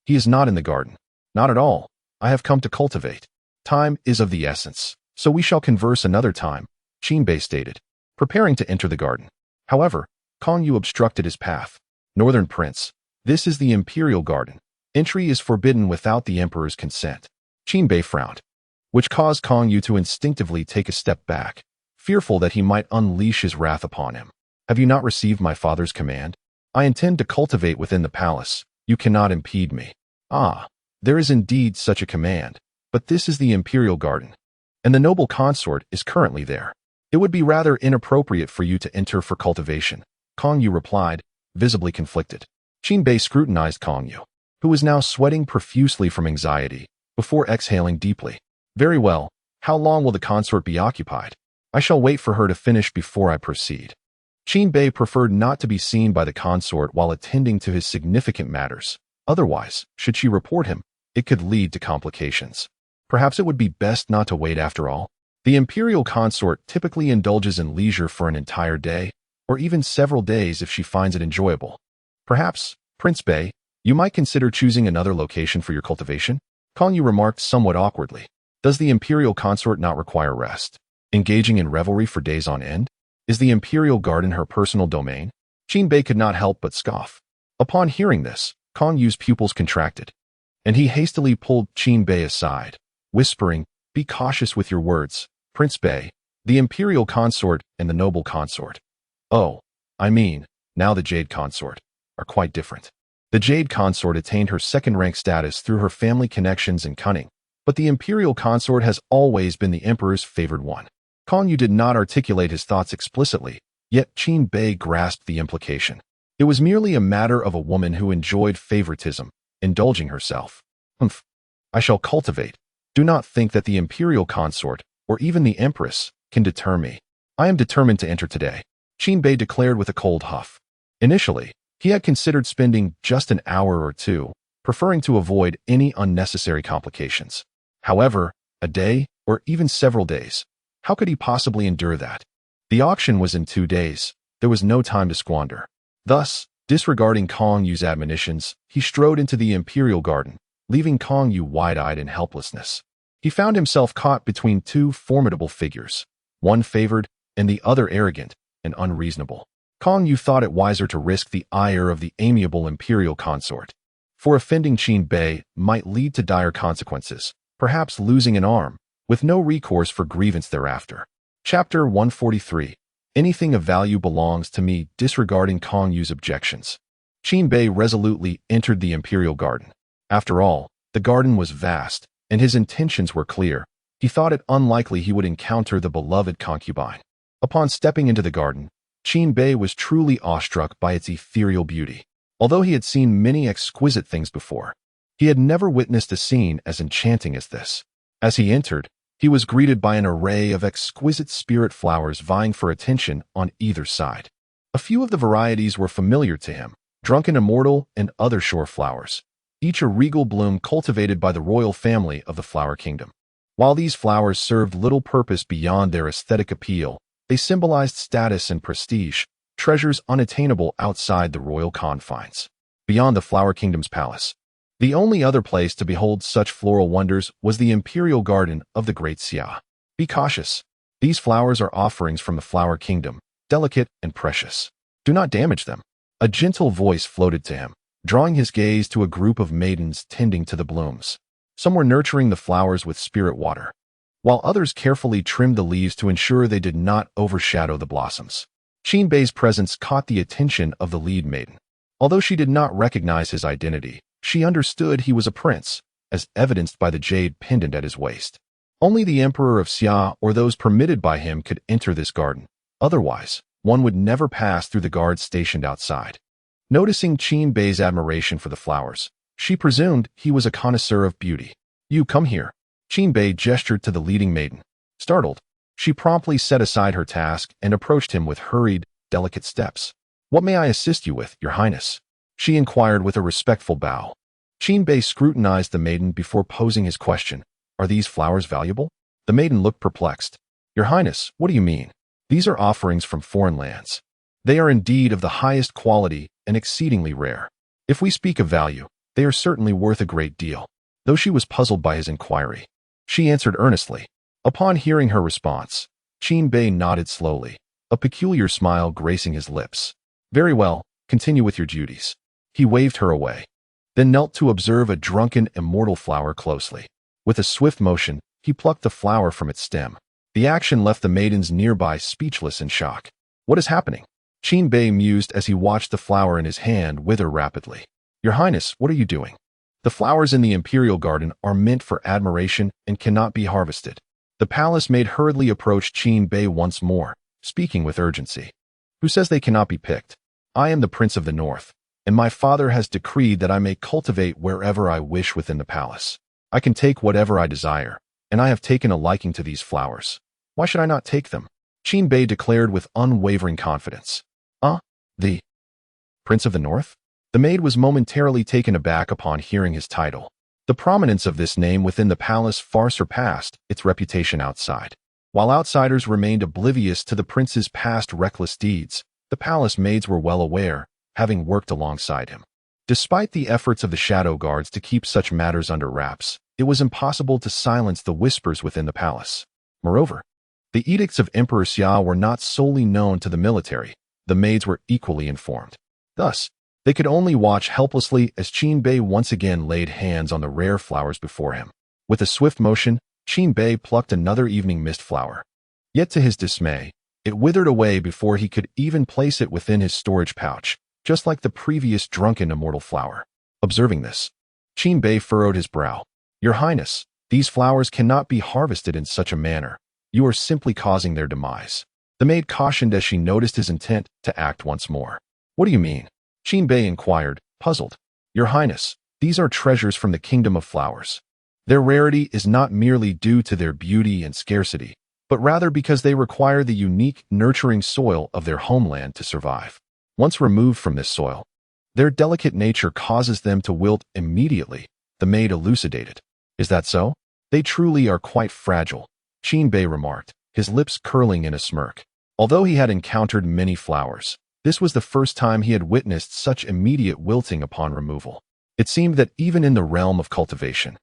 S1: He is not in the garden. Not at all. I have come to cultivate. Time is of the essence, so we shall converse another time, Qin Bei stated, preparing to enter the garden. However, Kongyu obstructed his path. Northern prince, this is the imperial garden. Entry is forbidden without the emperor's consent. Qin Bei frowned, which caused Kongyu to instinctively take a step back, fearful that he might unleash his wrath upon him. Have you not received my father's command? I intend to cultivate within the palace. You cannot impede me. Ah, there is indeed such a command, but this is the imperial garden, and the noble consort is currently there. It would be rather inappropriate for you to enter for cultivation, Kongyu replied, visibly conflicted. Qin Bei scrutinized Kongyu, who was now sweating profusely from anxiety, before exhaling deeply. Very well, how long will the consort be occupied? I shall wait for her to finish before I proceed. Qin Bei preferred not to be seen by the consort while attending to his significant matters. Otherwise, should she report him, it could lead to complications. Perhaps it would be best not to wait after all. The imperial consort typically indulges in leisure for an entire day, or even several days if she finds it enjoyable. Perhaps, Prince Bei, you might consider choosing another location for your cultivation? Kongyu remarked somewhat awkwardly. Does the imperial consort not require rest? Engaging in revelry for days on end? Is the imperial garden her personal domain? Qin Bei could not help but scoff. Upon hearing this, Kongyu's pupils contracted, and he hastily pulled Qin Bei aside, whispering, be cautious with your words, Prince Bei, the imperial consort and the noble consort. Oh, I mean, now the Jade consort, are quite different. The Jade consort attained her second-rank status through her family connections and cunning, but the imperial consort has always been the emperor's favored one. Kongyu did not articulate his thoughts explicitly, yet Qin Bei grasped the implication. It was merely a matter of a woman who enjoyed favoritism, indulging herself. Humph. I shall cultivate. Do not think that the imperial consort, or even the empress, can deter me. I am determined to enter today, Qin Bei declared with a cold huff. Initially, he had considered spending just an hour or two, preferring to avoid any unnecessary complications. However, a day, or even several days, how could he possibly endure that? The auction was in 2 days. There was no time to squander. Thus, disregarding Kongyu's admonitions, he strode into the imperial garden, leaving Kongyu wide-eyed in helplessness. He found himself caught between two formidable figures, one favored and the other arrogant and unreasonable. Kongyu thought it wiser to risk the ire of the amiable imperial consort, for offending Qin Bei might lead to dire consequences, perhaps losing an arm, with no recourse for grievance thereafter. Chapter 143. Anything of value belongs to me, disregarding Kongyu's objections. Qin Bei resolutely entered the imperial garden. After all, the garden was vast, and his intentions were clear. He thought it unlikely he would encounter the beloved concubine. Upon stepping into the garden, Qin Bei was truly awestruck by its ethereal beauty. Although he had seen many exquisite things before, he had never witnessed a scene as enchanting as this. As he entered, he was greeted by an array of exquisite spirit flowers vying for attention on either side. A few of the varieties were familiar to him, drunken immortal and other shore flowers, each a regal bloom cultivated by the royal family of the flower kingdom. While these flowers served little purpose beyond their aesthetic appeal, they symbolized status and prestige, treasures unattainable outside the royal confines. Beyond the flower kingdom's palace, the only other place to behold such floral wonders was the imperial garden of the great Xia. Be cautious. These flowers are offerings from the flower kingdom, delicate and precious. Do not damage them. A gentle voice floated to him, drawing his gaze to a group of maidens tending to the blooms. Some were nurturing the flowers with spirit water, while others carefully trimmed the leaves to ensure they did not overshadow the blossoms. Qin Bei's presence caught the attention of the lead maiden. Although she did not recognize his identity, she understood he was a prince, as evidenced by the jade pendant at his waist. Only the Emperor of Xia or those permitted by him could enter this garden. Otherwise, one would never pass through the guards stationed outside. Noticing Qin Bei's admiration for the flowers, she presumed he was a connoisseur of beauty. "You come here." Qin Bei gestured to the leading maiden. Startled, she promptly set aside her task and approached him with hurried, delicate steps. "What may I assist you with, Your Highness?" she inquired with a respectful bow. Qin Bei scrutinized the maiden before posing his question. "Are these flowers valuable?" The maiden looked perplexed. "Your Highness, what do you mean? These are offerings from foreign lands. They are indeed of the highest quality and exceedingly rare. If we speak of value, they are certainly worth a great deal." Though she was puzzled by his inquiry, she answered earnestly. Upon hearing her response, Qin Bei nodded slowly, a peculiar smile gracing his lips. "Very well, continue with your duties." He waved her away, then knelt to observe a drunken immortal flower closely. With a swift motion, he plucked the flower from its stem. The action left the maidens nearby speechless in shock. "What is happening?" Qin Bei mused as he watched the flower in his hand wither rapidly. "Your Highness, what are you doing?" "The flowers in the imperial garden are meant for admiration and cannot be harvested." The palace maid hurriedly approached Qin Bei once more, speaking with urgency. "Who says they cannot be picked? I am the Prince of the North, and my father has decreed that I may cultivate wherever I wish within the palace. I can take whatever I desire, and I have taken a liking to these flowers. Why should I not take them?" Qin Bei declared with unwavering confidence. The Prince of the North?" The maid was momentarily taken aback upon hearing his title. The prominence of this name within the palace far surpassed its reputation outside. While outsiders remained oblivious to the prince's past reckless deeds, the palace maids were well aware, having worked alongside him. Despite the efforts of the shadow guards to keep such matters under wraps, it was impossible to silence the whispers within the palace. Moreover, the edicts of Emperor Xia were not solely known to the military. The maids were equally informed. Thus, they could only watch helplessly as Qin Bei once again laid hands on the rare flowers before him. With a swift motion, Qin Bei plucked another evening mist flower. Yet to his dismay, it withered away before he could even place it within his storage pouch, just like the previous drunken immortal flower. Observing this, Qin Bei furrowed his brow. "Your Highness, these flowers cannot be harvested in such a manner. You are simply causing their demise." The maid cautioned as she noticed his intent to act once more. "What do you mean?" Qin Bei inquired, puzzled. "Your Highness, these are treasures from the kingdom of flowers. Their rarity is not merely due to their beauty and scarcity, but rather because they require the unique, nurturing soil of their homeland to survive. Once removed from this soil, their delicate nature causes them to wilt immediately," the maid elucidated. "Is that so?" "They truly are quite fragile," Qin Bei remarked, his lips curling in a smirk. Although he had encountered many flowers, this was the first time he had witnessed such immediate wilting upon removal. It seemed that even in the realm of cultivation,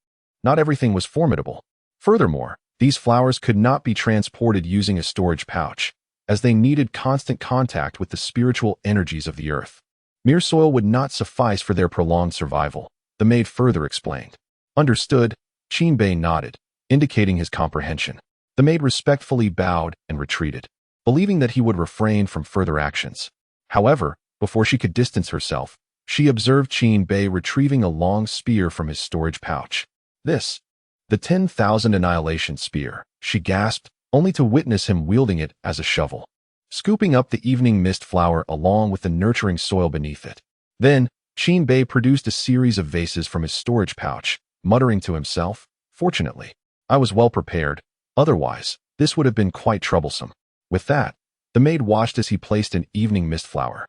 S1: not everything was formidable. Furthermore, these flowers could not be transported using a storage pouch, as they needed constant contact with the spiritual energies of the earth. Mere soil would not suffice for their prolonged survival, the maid further explained. "Understood," Qin Bei nodded, indicating his comprehension. The maid respectfully bowed and retreated, believing that he would refrain from further actions. However, before she could distance herself, she observed Qin Bei retrieving a long spear from his storage pouch. "This, the 10,000 annihilation spear," she gasped, only to witness him wielding it as a shovel, scooping up the evening mist flower along with the nurturing soil beneath it. Then, Qin Bei produced a series of vases from his storage pouch, muttering to himself, "Fortunately, I was well prepared. Otherwise, this would have been quite troublesome." With that, the maid watched as he placed an evening mist flower,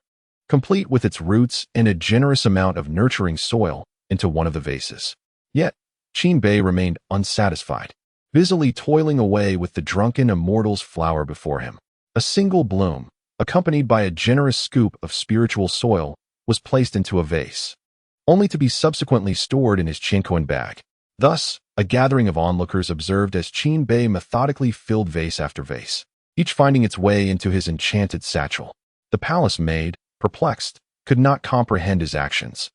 S1: complete with its roots and a generous amount of nurturing soil, into one of the vases. Yet, Qin Bei remained unsatisfied, busily toiling away with the drunken immortal's flower before him. A single bloom, accompanied by a generous scoop of spiritual soil, was placed into a vase, only to be subsequently stored in his chincoin bag. Thus, a gathering of onlookers observed as Qin Bei methodically filled vase after vase, each finding its way into his enchanted satchel. The palace maid, perplexed, could not comprehend his actions.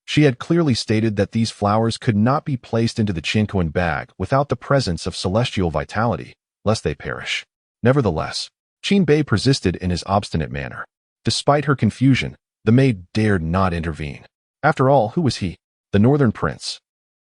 S1: She had clearly stated that these flowers could not be placed into the Qinquan bag without the presence of celestial vitality, lest they perish. Nevertheless, Qin Bei persisted in his obstinate manner. Despite her confusion, the maid dared not intervene. After all, who was he? The Northern Prince.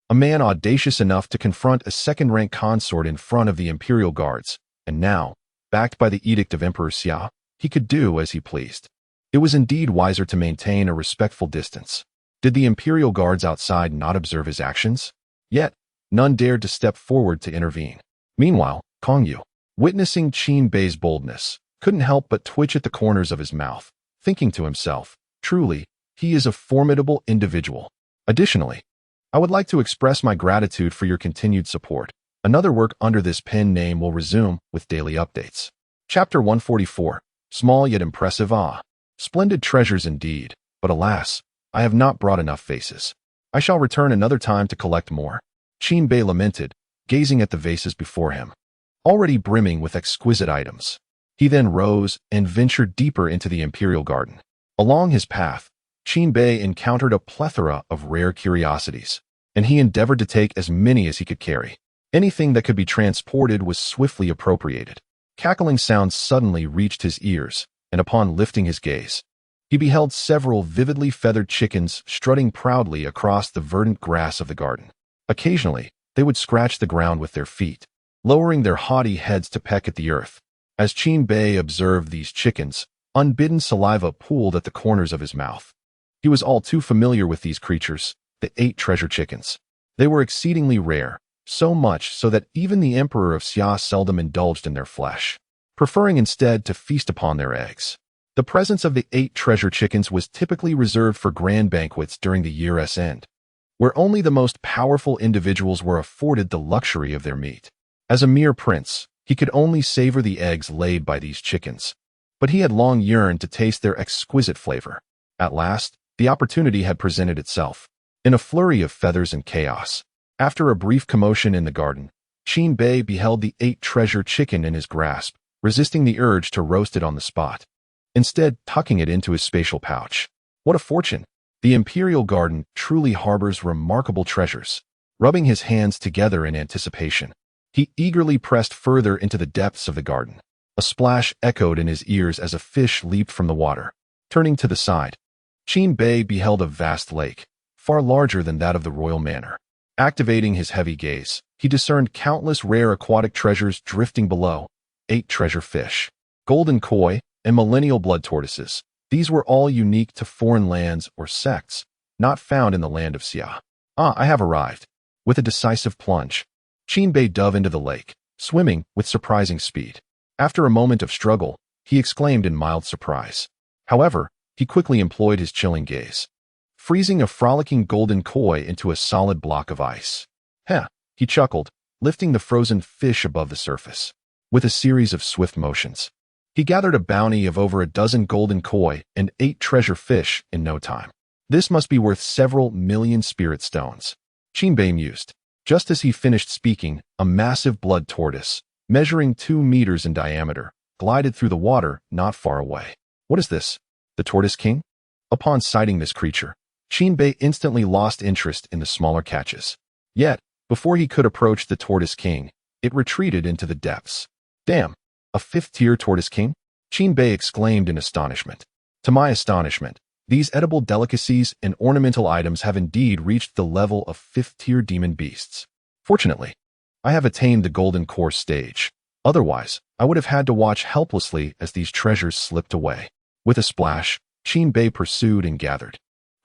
S1: A man audacious enough to confront a second-rank consort in front of the Imperial Guards, and now, backed by the edict of Emperor Xia, he could do as he pleased. It was indeed wiser to maintain a respectful distance. Did the Imperial Guards outside not observe his actions? Yet, none dared to step forward to intervene. Meanwhile, Kong Yu, witnessing Qin Bei's boldness, couldn't help but twitch at the corners of his mouth, thinking to himself, truly, he is a formidable individual. Additionally, I would like to express my gratitude for your continued support. Another work under this pen name will resume with daily updates. Chapter 144. Small yet impressive. Splendid treasures indeed, but alas, I have not brought enough faces. I shall return another time to collect more. Qin Bei lamented, gazing at the vases before him, already brimming with exquisite items. He then rose and ventured deeper into the Imperial Garden. Along his path, Qin Bei encountered a plethora of rare curiosities, and he endeavored to take as many as he could carry. Anything that could be transported was swiftly appropriated. Cackling sounds suddenly reached his ears, and upon lifting his gaze, he beheld several vividly feathered chickens strutting proudly across the verdant grass of the garden. Occasionally, they would scratch the ground with their feet, lowering their haughty heads to peck at the earth. As Qin Bei observed these chickens, unbidden saliva pooled at the corners of his mouth. He was all too familiar with these creatures, the 8 treasure chickens. They were exceedingly rare, so much so that even the Emperor of Xia seldom indulged in their flesh, preferring instead to feast upon their eggs. The presence of the 8 treasure chickens was typically reserved for grand banquets during the year's end, where only the most powerful individuals were afforded the luxury of their meat. As a mere prince, he could only savor the eggs laid by these chickens, but he had long yearned to taste their exquisite flavor. At last, the opportunity had presented itself. In a flurry of feathers and chaos, after a brief commotion in the garden, Qin Bei beheld the 8 treasure chicken in his grasp, resisting the urge to roast it on the spot, instead tucking it into his spatial pouch. What a fortune! The Imperial Garden truly harbors remarkable treasures. Rubbing his hands together in anticipation, he eagerly pressed further into the depths of the garden. A splash echoed in his ears as a fish leaped from the water. Turning to the side, Qin Bei beheld a vast lake, far larger than that of the royal manor. Activating his heavy gaze, he discerned countless rare aquatic treasures drifting below. 8 treasure fish, golden koi, and millennial blood tortoises. These were all unique to foreign lands or sects, not found in the land of Xia. I have arrived. With a decisive plunge, Qin Bei dove into the lake, swimming with surprising speed. After a moment of struggle, he exclaimed in mild surprise. However, he quickly employed his chilling gaze, freezing a frolicking golden koi into a solid block of ice. Heh, he chuckled, lifting the frozen fish above the surface. With a series of swift motions, he gathered a bounty of over a dozen golden koi and 8 treasure fish in no time. This must be worth several million spirit stones, Qin Bei mused. Just as he finished speaking, a massive blood tortoise, measuring 2 meters in diameter, glided through the water not far away. What is this? The Tortoise King? Upon sighting this creature, Qin Bei instantly lost interest in the smaller catches. Yet, before he could approach the Tortoise King, it retreated into the depths. Damn, a 5th-tier Tortoise King? Qin Bei exclaimed in astonishment. To my astonishment, these edible delicacies and ornamental items have indeed reached the level of 5th-tier demon beasts. Fortunately, I have attained the golden core stage. Otherwise, I would have had to watch helplessly as these treasures slipped away. With a splash, Qin Bei pursued and gathered,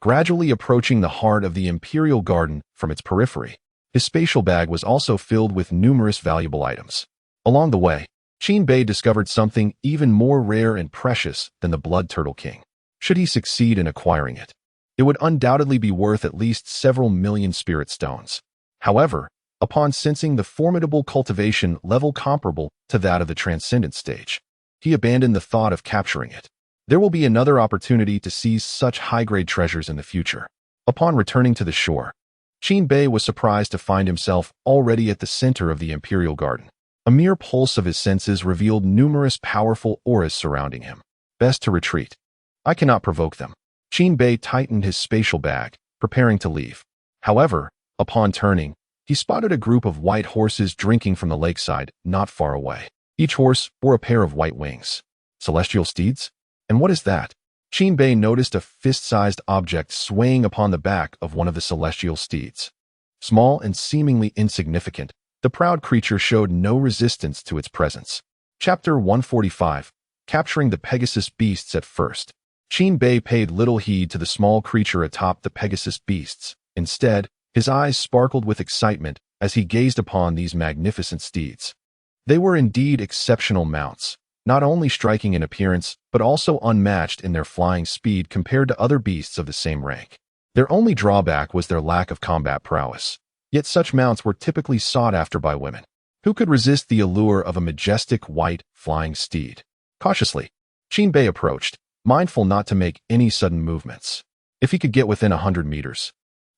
S1: gradually approaching the heart of the Imperial Garden from its periphery. His spatial bag was also filled with numerous valuable items. Along the way, Qin Bei discovered something even more rare and precious than the Blood Turtle King. Should he succeed in acquiring it, it would undoubtedly be worth at least several million spirit stones. However, upon sensing the formidable cultivation level comparable to that of the Transcendent stage, he abandoned the thought of capturing it. There will be another opportunity to seize such high-grade treasures in the future. Upon returning to the shore, Qin Bei was surprised to find himself already at the center of the Imperial Garden. A mere pulse of his senses revealed numerous powerful auras surrounding him. Best to retreat. I cannot provoke them. Qin Bei tightened his spatial bag, preparing to leave. However, upon turning, he spotted a group of white horses drinking from the lakeside not far away. Each horse bore a pair of white wings. Celestial steeds? And what is that? Qin Bei noticed a fist-sized object swaying upon the back of one of the celestial steeds. Small and seemingly insignificant, the proud creature showed no resistance to its presence. Chapter 145. Capturing the Pegasus Beasts at first. Qin Bei paid little heed to the small creature atop the Pegasus Beasts. Instead, his eyes sparkled with excitement as he gazed upon these magnificent steeds. They were indeed exceptional mounts, not only striking in appearance, but also unmatched in their flying speed compared to other beasts of the same rank. Their only drawback was their lack of combat prowess. Yet such mounts were typically sought after by women. Who could resist the allure of a majestic white, flying steed? Cautiously, Qin Bei approached, mindful not to make any sudden movements. If he could get within 100 meters,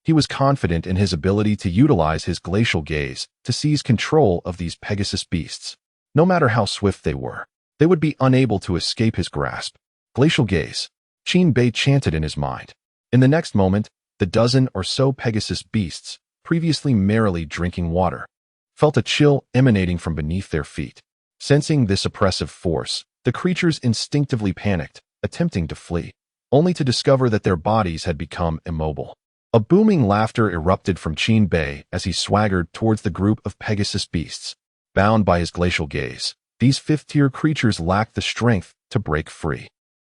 S1: he was confident in his ability to utilize his glacial gaze to seize control of these Pegasus beasts. No matter how swift they were, they would be unable to escape his grasp. Glacial gaze, Qin Bei chanted in his mind. In the next moment, the dozen or so Pegasus beasts, previously merrily drinking water, felt a chill emanating from beneath their feet. Sensing this oppressive force, the creatures instinctively panicked, attempting to flee, only to discover that their bodies had become immobile. A booming laughter erupted from Qin Bei as he swaggered towards the group of Pegasus beasts. Bound by his glacial gaze, these fifth-tier creatures lacked the strength to break free.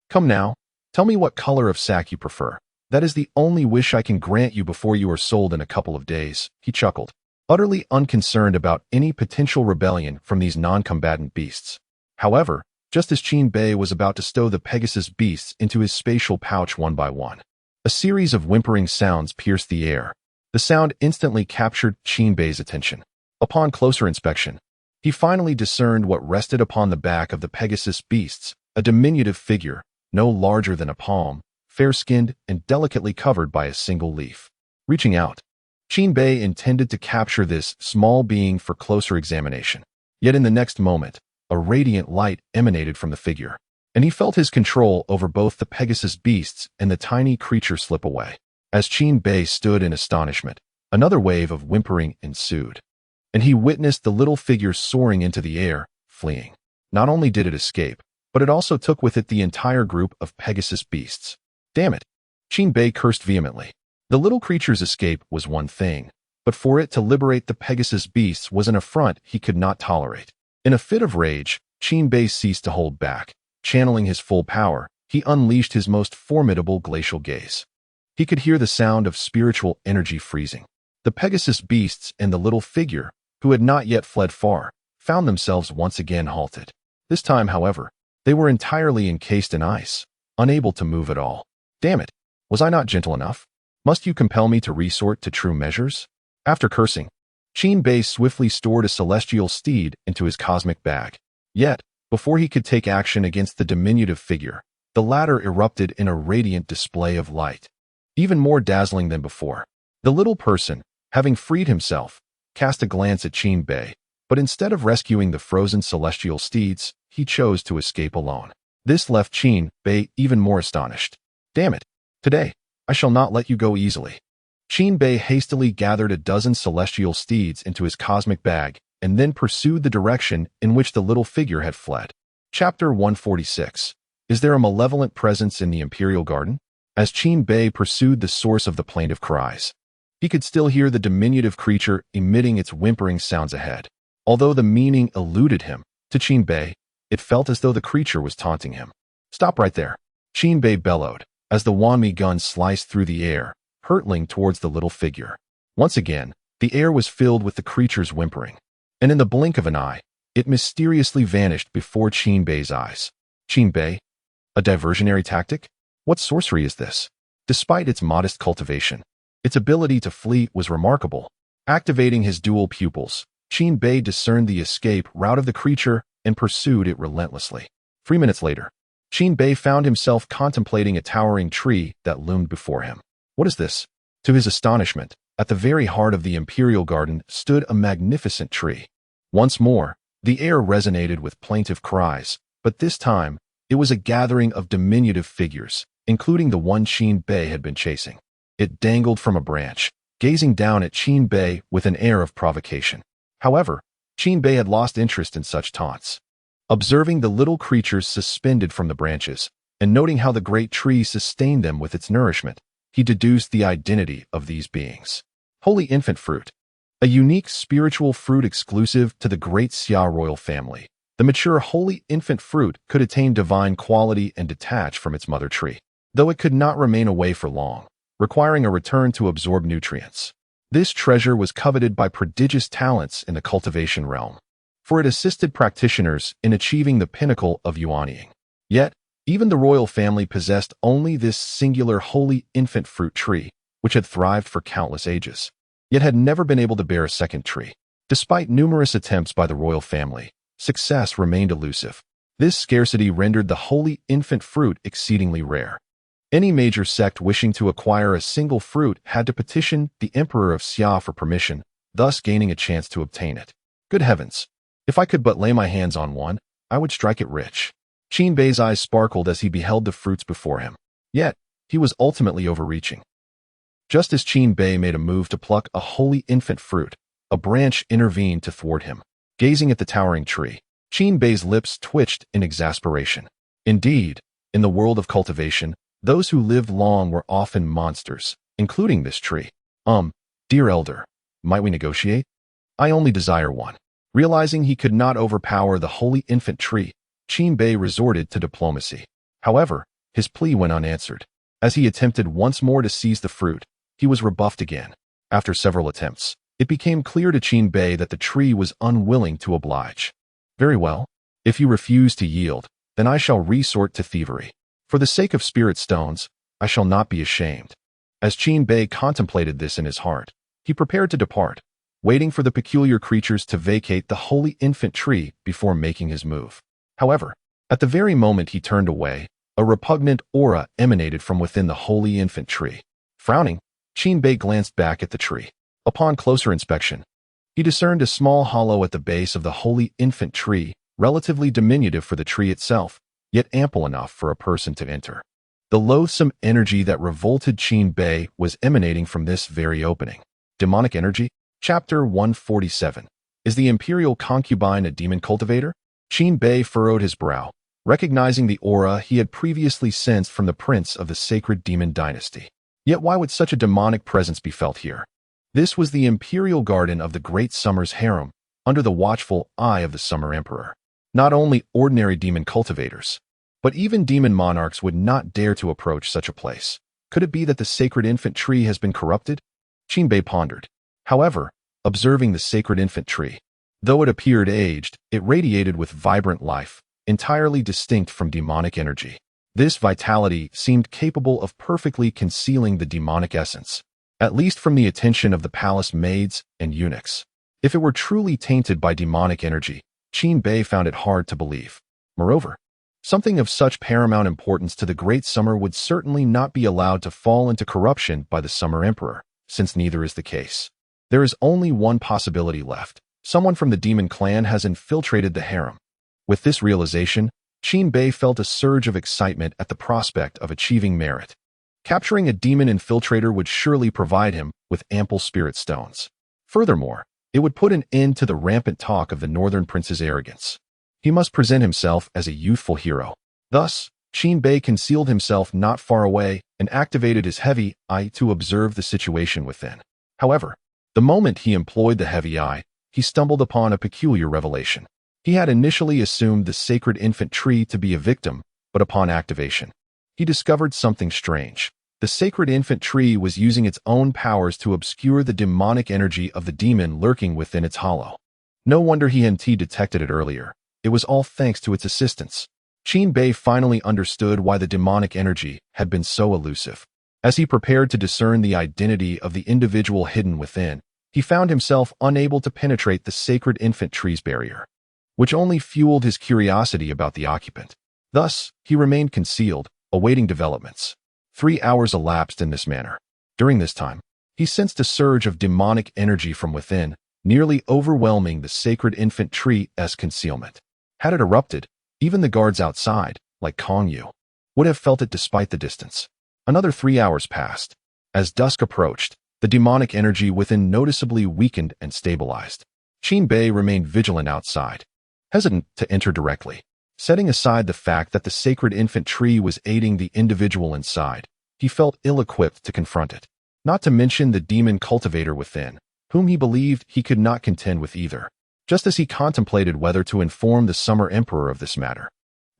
S1: Come now, tell me what color of sack you prefer. That is the only wish I can grant you before you are sold in a couple of days, he chuckled, utterly unconcerned about any potential rebellion from these non-combatant beasts. However, just as Qin Bei was about to stow the Pegasus beasts into his spatial pouch one by one, a series of whimpering sounds pierced the air. The sound instantly captured Qin Bei's attention. Upon closer inspection, he finally discerned what rested upon the back of the Pegasus beasts, a diminutive figure, no larger than a palm, fair-skinned and delicately covered by a single leaf. Reaching out, Qin Bei intended to capture this small being for closer examination. Yet in the next moment, a radiant light emanated from the figure, and he felt his control over both the Pegasus beasts and the tiny creature slip away. As Qin Bei stood in astonishment, another wave of whimpering ensued, and he witnessed the little figure soaring into the air, fleeing. Not only did it escape, but it also took with it the entire group of Pegasus beasts. Damn it! Qin Bei cursed vehemently. The little creature's escape was one thing, but for it to liberate the Pegasus beasts was an affront he could not tolerate. In a fit of rage, Qin Bei ceased to hold back. Channeling his full power, he unleashed his most formidable glacial gaze. He could hear the sound of spiritual energy freezing. The Pegasus beasts and the little figure, who had not yet fled far, found themselves once again halted. This time, however, they were entirely encased in ice, unable to move at all. Damn it! Was I not gentle enough? Must you compel me to resort to true measures? After cursing, Qin Bei swiftly stored a celestial steed into his cosmic bag. Yet, before he could take action against the diminutive figure, the latter erupted in a radiant display of light, even more dazzling than before. The little person, having freed himself, cast a glance at Qin Bei, but instead of rescuing the frozen celestial steeds, he chose to escape alone. This left Qin Bei even more astonished. Damn it! Today, I shall not let you go easily. Qin Bei hastily gathered a dozen celestial steeds into his cosmic bag and then pursued the direction in which the little figure had fled. Chapter 146. Is there a malevolent presence in the Imperial Garden? As Qin Bei pursued the source of the plaintive cries, he could still hear the diminutive creature emitting its whimpering sounds ahead. Although the meaning eluded him, to Qin Bei, it felt as though the creature was taunting him. Stop right there! Qin Bei bellowed, as the Wanmi gun sliced through the air, hurtling towards the little figure. Once again, the air was filled with the creature's whimpering, and in the blink of an eye, it mysteriously vanished before Qin Bei's eyes. Qin Bei? A diversionary tactic? What sorcery is this? Despite its modest cultivation, its ability to flee was remarkable. Activating his dual pupils, Qin Bei discerned the escape route of the creature and pursued it relentlessly. 3 minutes later, Qin Bei found himself contemplating a towering tree that loomed before him. What is this? To his astonishment, at the very heart of the Imperial Garden stood a magnificent tree. Once more, the air resonated with plaintive cries, but this time, it was a gathering of diminutive figures, including the one Qin Bei had been chasing. It dangled from a branch, gazing down at Qin Bei with an air of provocation. However, Qin Bei had lost interest in such taunts. Observing the little creatures suspended from the branches, and noting how the great tree sustained them with its nourishment, he deduced the identity of these beings. Holy Infant Fruit, a unique spiritual fruit exclusive to the great Xia royal family. The mature Holy Infant Fruit could attain divine quality and detach from its mother tree, though it could not remain away for long, requiring a return to absorb nutrients. This treasure was coveted by prodigious talents in the cultivation realm, for it assisted practitioners in achieving the pinnacle of undying. Yet, even the royal family possessed only this singular Holy Infant Fruit tree, which had thrived for countless ages, yet had never been able to bear a second tree. Despite numerous attempts by the royal family, success remained elusive. This scarcity rendered the Holy Infant Fruit exceedingly rare. Any major sect wishing to acquire a single fruit had to petition the Emperor of Xia for permission, thus gaining a chance to obtain it. Good heavens! If I could but lay my hands on one, I would strike it rich. Qin Bei's eyes sparkled as he beheld the fruits before him. Yet, he was ultimately overreaching. Just as Qin Bei made a move to pluck a Holy Infant Fruit, a branch intervened to thwart him. Gazing at the towering tree, Qin Bei's lips twitched in exasperation. Indeed, in the world of cultivation, those who lived long were often monsters, including this tree. Dear elder, might we negotiate? I only desire one. Realizing he could not overpower the Holy Infant Tree, Qin Bei resorted to diplomacy. However, his plea went unanswered. As he attempted once more to seize the fruit, he was rebuffed again. After several attempts, it became clear to Qin Bei that the tree was unwilling to oblige. Very well. If you refuse to yield, then I shall resort to thievery. For the sake of spirit stones, I shall not be ashamed. As Qin Bei contemplated this in his heart, he prepared to depart, waiting for the peculiar creatures to vacate the Holy Infant Tree before making his move. However, at the very moment he turned away, a repugnant aura emanated from within the Holy Infant Tree. Frowning, Qin Bei glanced back at the tree. Upon closer inspection, he discerned a small hollow at the base of the Holy Infant Tree, relatively diminutive for the tree itself, yet ample enough for a person to enter. The loathsome energy that revolted Qin Bei was emanating from this very opening. Demonic energy? Chapter 147. Is the Imperial Concubine a demon cultivator? Qin Bei furrowed his brow, recognizing the aura he had previously sensed from the prince of the sacred demon dynasty. Yet why would such a demonic presence be felt here? This was the imperial garden of the Great Summer's harem, under the watchful eye of the Summer Emperor. Not only ordinary demon cultivators, but even demon monarchs would not dare to approach such a place. Could it be that the sacred infant tree has been corrupted? Qin Bei pondered. However, observing the sacred infant tree, though it appeared aged, it radiated with vibrant life, entirely distinct from demonic energy. This vitality seemed capable of perfectly concealing the demonic essence, at least from the attention of the palace maids and eunuchs. If it were truly tainted by demonic energy, Qin Bei found it hard to believe. Moreover, something of such paramount importance to the Great Summer would certainly not be allowed to fall into corruption by the Summer Emperor, since neither is the case. There is only one possibility left. Someone from the demon clan has infiltrated the harem. With this realization, Qin Bei felt a surge of excitement at the prospect of achieving merit. Capturing a demon infiltrator would surely provide him with ample spirit stones. Furthermore, it would put an end to the rampant talk of the Northern Prince's arrogance. He must present himself as a youthful hero. Thus, Qin Bei concealed himself not far away and activated his heavy eye to observe the situation within. However, the moment he employed the heavy eye, he stumbled upon a peculiar revelation. He had initially assumed the sacred infant tree to be a victim, but upon activation, he discovered something strange. The sacred infant tree was using its own powers to obscure the demonic energy of the demon lurking within its hollow. No wonder he hadn't detected it earlier. It was all thanks to its assistance. Qin Bei finally understood why the demonic energy had been so elusive. As he prepared to discern the identity of the individual hidden within, he found himself unable to penetrate the sacred infant tree's barrier, which only fueled his curiosity about the occupant. Thus, he remained concealed, awaiting developments. 3 hours elapsed in this manner. During this time, he sensed a surge of demonic energy from within, nearly overwhelming the sacred infant tree's concealment. Had it erupted, even the guards outside, like Kong Yu, would have felt it despite the distance. Another 3 hours passed. As dusk approached, the demonic energy within noticeably weakened and stabilized. Qin Bei remained vigilant outside, hesitant to enter directly. Setting aside the fact that the sacred infant tree was aiding the individual inside, he felt ill-equipped to confront it. Not to mention the demon cultivator within, whom he believed he could not contend with either. Just as he contemplated whether to inform the Summer Emperor of this matter,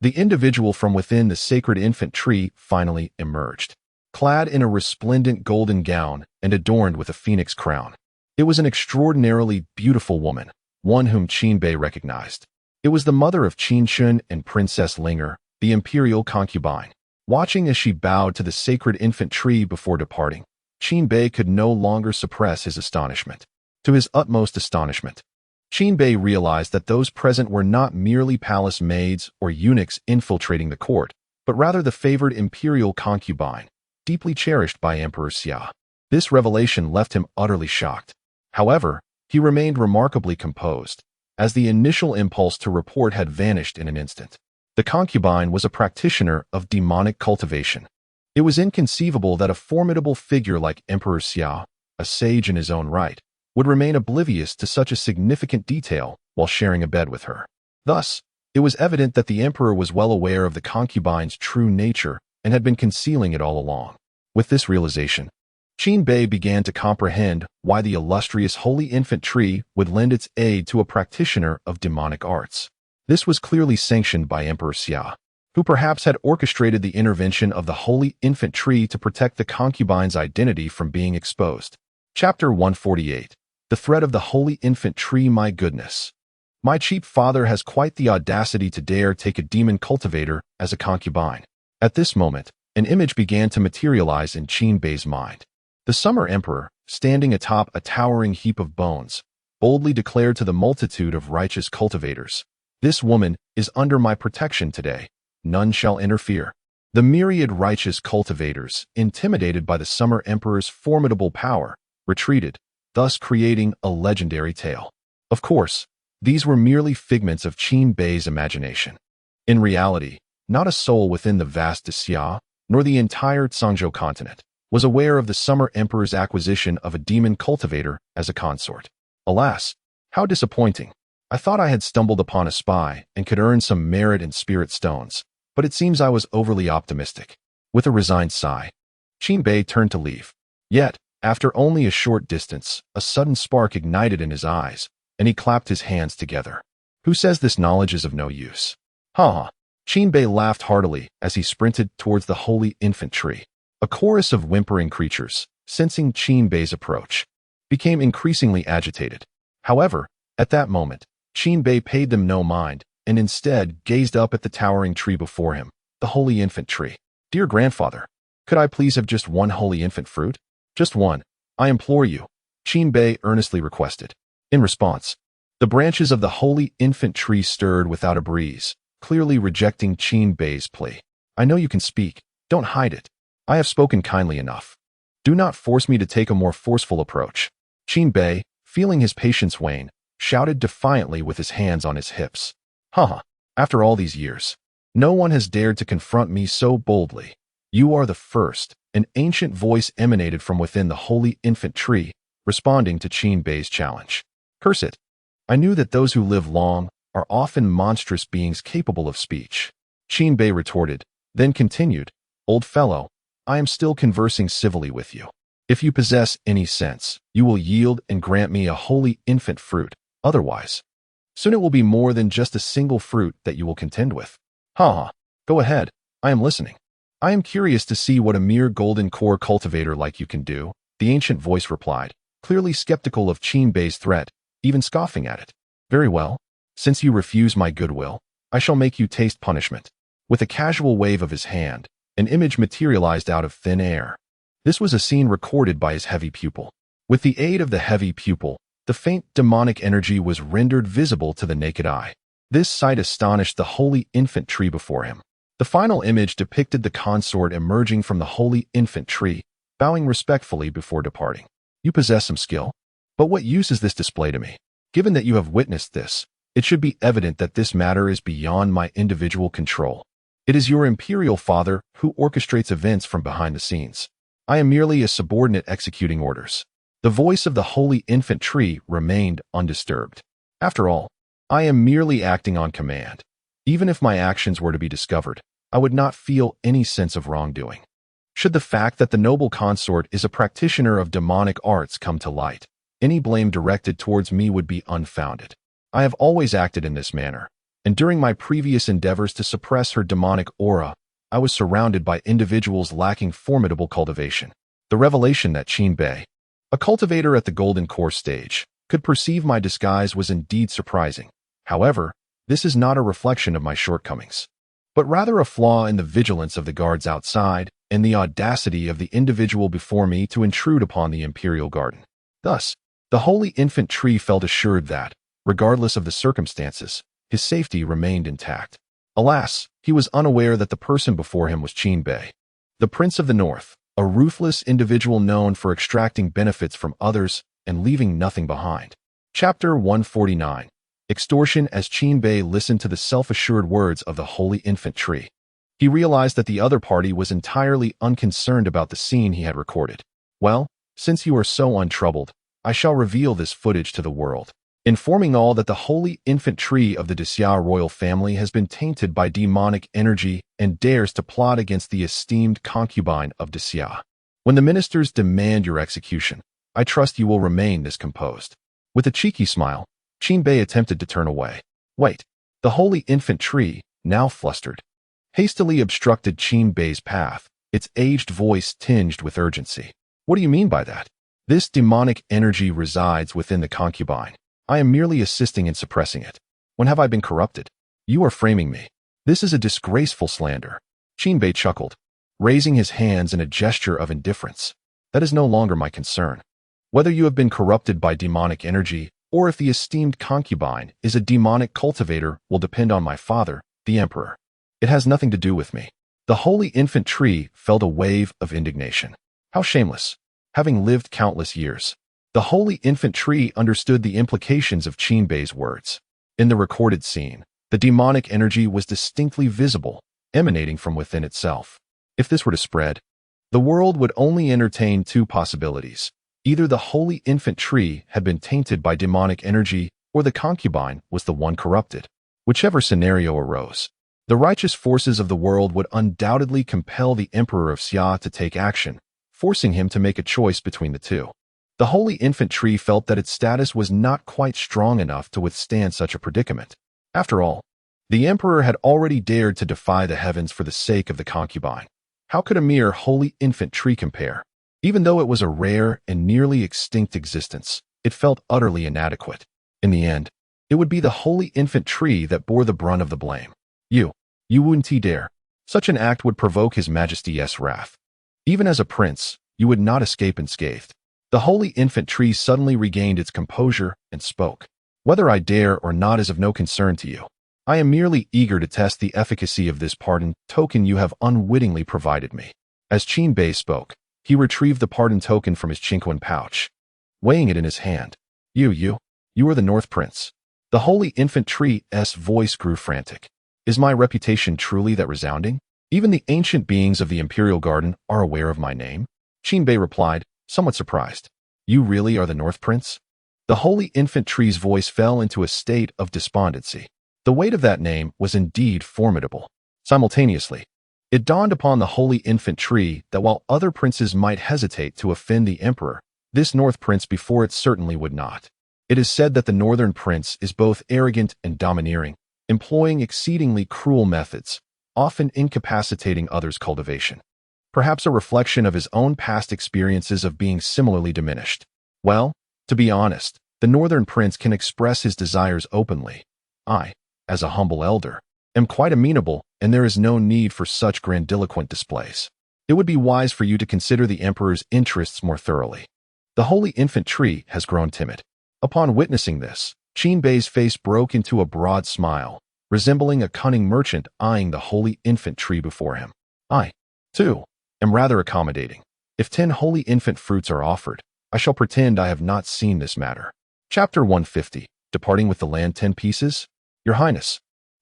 S1: the individual from within the sacred infant tree finally emerged, clad in a resplendent golden gown and adorned with a phoenix crown. It was an extraordinarily beautiful woman, one whom Qin Bei recognized. It was the mother of Qin Shun and Princess Linger, the imperial concubine. Watching as she bowed to the sacred infant tree before departing, Qin Bei could no longer suppress his astonishment. To his utmost astonishment, Qin Bei realized that those present were not merely palace maids or eunuchs infiltrating the court, but rather the favored imperial concubine, deeply cherished by Emperor Xia. This revelation left him utterly shocked. However, he remained remarkably composed, as the initial impulse to report had vanished in an instant. The concubine was a practitioner of demonic cultivation. It was inconceivable that a formidable figure like Emperor Xia, a sage in his own right, would remain oblivious to such a significant detail while sharing a bed with her. Thus, it was evident that the emperor was well aware of the concubine's true nature and had been concealing it all along. With this realization, Qin Bei began to comprehend why the illustrious holy infant tree would lend its aid to a practitioner of demonic arts. This was clearly sanctioned by Emperor Xia, who perhaps had orchestrated the intervention of the holy infant tree to protect the concubine's identity from being exposed. Chapter 148. The threat of the holy infant tree. My goodness. My cheap father has quite the audacity to dare take a demon cultivator as a concubine. At this moment, an image began to materialize in Qin Bei's mind. The Summer Emperor, standing atop a towering heap of bones, boldly declared to the multitude of righteous cultivators, "This woman is under my protection today. None shall interfere." The myriad righteous cultivators, intimidated by the Summer Emperor's formidable power, retreated, thus creating a legendary tale. Of course, these were merely figments of Qin Bei's imagination. In reality, not a soul within the vast Xia, nor the entire Zhangzhou continent, was aware of the Summer Emperor's acquisition of a demon cultivator as a consort. Alas, how disappointing. I thought I had stumbled upon a spy and could earn some merit and spirit stones, but it seems I was overly optimistic. With a resigned sigh, Qin Bei turned to leave. Yet, after only a short distance, a sudden spark ignited in his eyes, and he clapped his hands together. "Who says this knowledge is of no use?" "Ha!" Qin Bei laughed heartily as he sprinted towards the holy infant tree. A chorus of whimpering creatures, sensing Qin Bei's approach, became increasingly agitated. However, at that moment, Qin Bei paid them no mind and instead gazed up at the towering tree before him, the holy infant tree. "Dear grandfather, could I please have just one holy infant fruit? Just one, I implore you," Qin Bei earnestly requested. In response, the branches of the holy infant tree stirred without a breeze, clearly rejecting Qin Bei's plea. "I know you can speak. Don't hide it. I have spoken kindly enough. Do not force me to take a more forceful approach." Qin Bei, feeling his patience wane, shouted defiantly with his hands on his hips. "Haha, after all these years, no one has dared to confront me so boldly. You are the first." An ancient voice emanated from within the holy infant tree, responding to Qin Bei's challenge. "Curse it. I knew that those who live long are often monstrous beings capable of speech." Qin Bei retorted, then continued, "Old fellow, I am still conversing civilly with you. If you possess any sense, you will yield and grant me a holy infant fruit. Otherwise, soon it will be more than just a single fruit that you will contend with." "Ha! Go ahead. I am listening." "I am curious to see what a mere golden core cultivator like you can do," the ancient voice replied, clearly skeptical of Qin Bei's threat, even scoffing at it. "Very well. Since you refuse my goodwill, I shall make you taste punishment." With a casual wave of his hand, an image materialized out of thin air. This was a scene recorded by his heavy pupil. With the aid of the heavy pupil, the faint demonic energy was rendered visible to the naked eye. This sight astonished the holy infant tree before him. The final image depicted the consort emerging from the holy infant tree, bowing respectfully before departing. "You possess some skill. But what use is this display to me? Given that you have witnessed this, it should be evident that this matter is beyond my individual control. It is your imperial father who orchestrates events from behind the scenes." I am merely a subordinate executing orders. The voice of the holy infant tree remained undisturbed. After all, I am merely acting on command. Even if my actions were to be discovered, I would not feel any sense of wrongdoing. Should the fact that the noble consort is a practitioner of demonic arts come to light, any blame directed towards me would be unfounded. I have always acted in this manner, and during my previous endeavors to suppress her demonic aura, I was surrounded by individuals lacking formidable cultivation. The revelation that Qin Bei, a cultivator at the Golden Core stage, could perceive my disguise was indeed surprising. However, this is not a reflection of my shortcomings, but rather a flaw in the vigilance of the guards outside and the audacity of the individual before me to intrude upon the imperial garden. Thus, the holy infant tree felt assured that, regardless of the circumstances, his safety remained intact. Alas, he was unaware that the person before him was Qin Bei, the Prince of the North, a ruthless individual known for extracting benefits from others and leaving nothing behind. Chapter 149. Extortion. As Qin Bei listened to the self-assured words of the holy infant tree, he realized that the other party was entirely unconcerned about the scene he had recorded. Well, since you are so untroubled, I shall reveal this footage to the world, informing all that the holy infant tree of the Xia royal family has been tainted by demonic energy and dares to plot against the esteemed concubine of Xia. When the ministers demand your execution, I trust you will remain this composed. With a cheeky smile, Qin Bei attempted to turn away. Wait, the holy infant tree, now flustered, hastily obstructed Qin Bei's path, its aged voice tinged with urgency. What do you mean by that? This demonic energy resides within the concubine. I am merely assisting in suppressing it. When have I been corrupted? You are framing me. This is a disgraceful slander. Qin Bei chuckled, raising his hands in a gesture of indifference. That is no longer my concern. Whether you have been corrupted by demonic energy or if the esteemed concubine is a demonic cultivator will depend on my father, the emperor. It has nothing to do with me. The holy infant tree felt a wave of indignation. How shameless. Having lived countless years, the holy infant tree understood the implications of Qin Bei's words. In the recorded scene, the demonic energy was distinctly visible, emanating from within itself. If this were to spread, the world would only entertain two possibilities. Either the holy infant tree had been tainted by demonic energy, or the concubine was the one corrupted. Whichever scenario arose, the righteous forces of the world would undoubtedly compel the Emperor of Xia to take action, forcing him to make a choice between the two. The holy infant tree felt that its status was not quite strong enough to withstand such a predicament. After all, the emperor had already dared to defy the heavens for the sake of the concubine. How could a mere holy infant tree compare? Even though it was a rare and nearly extinct existence, it felt utterly inadequate. In the end, it would be the holy infant tree that bore the brunt of the blame. You wouldn't dare. Such an act would provoke His Majesty's wrath. Even as a prince, you would not escape unscathed. The holy infant tree suddenly regained its composure and spoke. Whether I dare or not is of no concern to you. I am merely eager to test the efficacy of this pardon token you have unwittingly provided me. As Qin Bei spoke, he retrieved the pardon token from his chinquan pouch, weighing it in his hand. You are the North Prince. The holy infant tree's voice grew frantic. Is my reputation truly that resounding? Even the ancient beings of the Imperial Garden are aware of my name? Qin Bei replied, somewhat surprised. You really are the North Prince? The holy infant tree's voice fell into a state of despondency. The weight of that name was indeed formidable. Simultaneously, it dawned upon the holy infant tree that while other princes might hesitate to offend the emperor, this North Prince before it certainly would not. It is said that the Northern Prince is both arrogant and domineering, employing exceedingly cruel methods, often incapacitating others' cultivation. Perhaps a reflection of his own past experiences of being similarly diminished. Well, to be honest, the Northern Prince can express his desires openly. I, as a humble elder, am quite amenable, and there is no need for such grandiloquent displays. It would be wise for you to consider the emperor's interests more thoroughly. The holy infant tree has grown timid. Upon witnessing this, Qin Bei's face broke into a broad smile, resembling a cunning merchant eyeing the holy infant tree before him. I, too, am rather accommodating. If 10 holy infant fruits are offered, I shall pretend I have not seen this matter. Chapter 150. Departing with the land 10 pieces? Your Highness,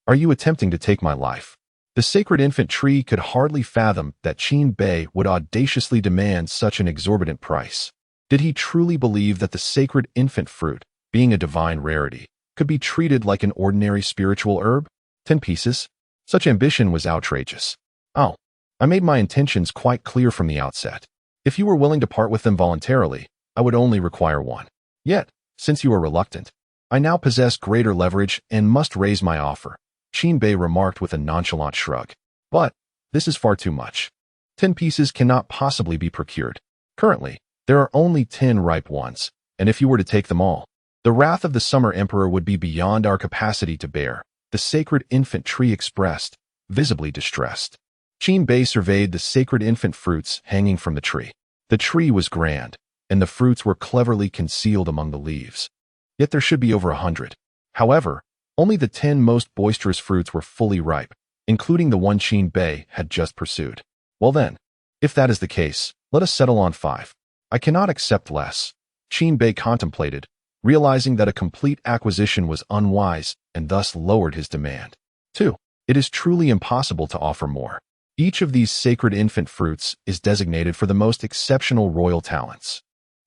S1: are you attempting to take my life? The sacred infant tree could hardly fathom that Qin Bei would audaciously demand such an exorbitant price. Did he truly believe that the sacred infant fruit, being a divine rarity, could be treated like an ordinary spiritual herb? 10 pieces? Such ambition was outrageous. Oh, I made my intentions quite clear from the outset. If you were willing to part with them voluntarily, I would only require one. Yet, since you are reluctant, I now possess greater leverage and must raise my offer, Qin Bei remarked with a nonchalant shrug. But this is far too much. 10 pieces cannot possibly be procured. Currently, there are only 10 ripe ones, and if you were to take them all, the wrath of the Summer Emperor would be beyond our capacity to bear, the sacred infant tree expressed, visibly distressed. Qin Bei surveyed the sacred infant fruits hanging from the tree. The tree was grand, and the fruits were cleverly concealed among the leaves. Yet there should be over 100. However, only the 10 most boisterous fruits were fully ripe, including the one Qin Bei had just pursued. Well then, if that is the case, let us settle on 5. I cannot accept less. Qin Bei contemplated, realizing that a complete acquisition was unwise and thus lowered his demand. 2. It is truly impossible to offer more. Each of these sacred infant fruits is designated for the most exceptional royal talents.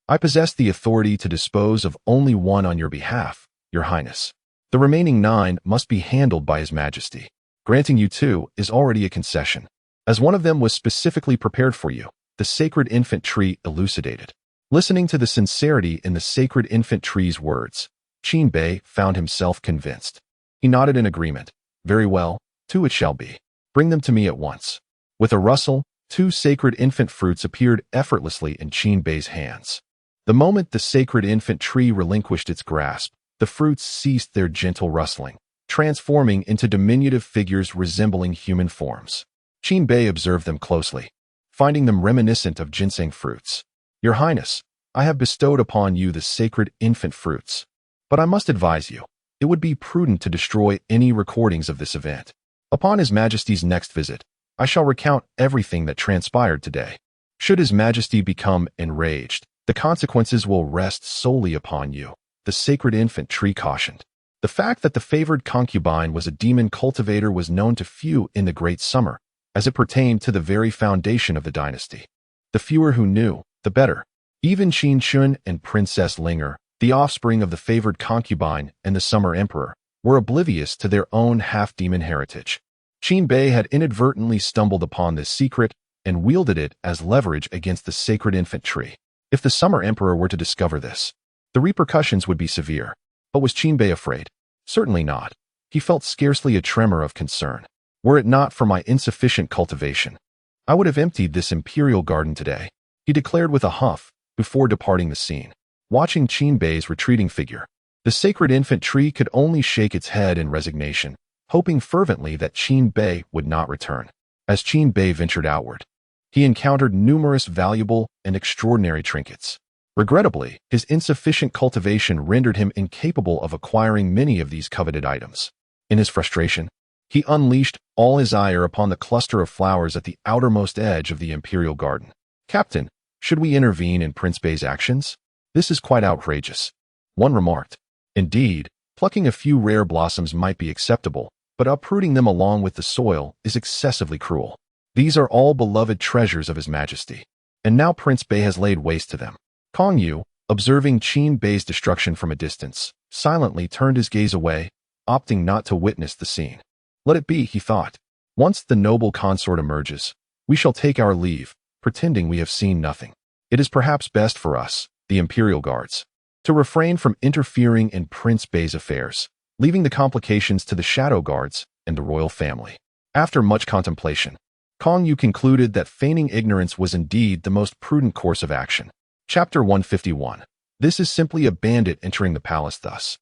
S1: I possess the authority to dispose of only one on your behalf, Your Highness. The remaining 9 must be handled by His Majesty. Granting you 2 is already a concession. As one of them was specifically prepared for you, the sacred infant tree elucidated. Listening to the sincerity in the sacred infant tree's words, Qin Bei found himself convinced. He nodded in agreement. Very well, 2 it shall be. Bring them to me at once. With a rustle, 2 sacred infant fruits appeared effortlessly in Qin Bei's hands. The moment the sacred infant tree relinquished its grasp, the fruits ceased their gentle rustling, transforming into diminutive figures resembling human forms. Qin Bei observed them closely, finding them reminiscent of ginseng fruits. Your Highness, I have bestowed upon you the sacred infant fruits, but I must advise you, it would be prudent to destroy any recordings of this event. Upon His Majesty's next visit, I shall recount everything that transpired today. Should His Majesty become enraged, the consequences will rest solely upon you, the sacred infant tree cautioned. The fact that the favored concubine was a demon cultivator was known to few in the Great Summer, as it pertained to the very foundation of the dynasty. The fewer who knew, the better. Even Qin Shun and Princess Linger, the offspring of the favored concubine and the Summer Emperor, were oblivious to their own half-demon heritage. Qin Bei had inadvertently stumbled upon this secret and wielded it as leverage against the sacred infant tree. If the Summer Emperor were to discover this, the repercussions would be severe. But was Qin Bei afraid? Certainly not. He felt scarcely a tremor of concern. Were it not for my insufficient cultivation, I would have emptied this imperial garden today, he declared with a huff before departing the scene. Watching Qin Bei's retreating figure, the sacred infant tree could only shake its head in resignation, hoping fervently that Qin Bei would not return. As Qin Bei ventured outward, he encountered numerous valuable and extraordinary trinkets. Regrettably, his insufficient cultivation rendered him incapable of acquiring many of these coveted items. In his frustration, he unleashed all his ire upon the cluster of flowers at the outermost edge of the imperial garden. Captain, should we intervene in Prince Bei's actions? This is quite outrageous, one remarked. Indeed, plucking a few rare blossoms might be acceptable, but uprooting them along with the soil is excessively cruel. These are all beloved treasures of His Majesty, and now Prince Bei has laid waste to them. Kong Yu, observing Qin Bei's destruction from a distance, silently turned his gaze away, opting not to witness the scene. Let it be, he thought. Once the noble consort emerges, we shall take our leave, pretending we have seen nothing. It is perhaps best for us, the Imperial Guards, to refrain from interfering in Prince Bei's affairs, leaving the complications to the Shadow Guards and the royal family. After much contemplation, Kong Yu concluded that feigning ignorance was indeed the most prudent course of action. Chapter 151. This is simply a bandit entering the palace thus.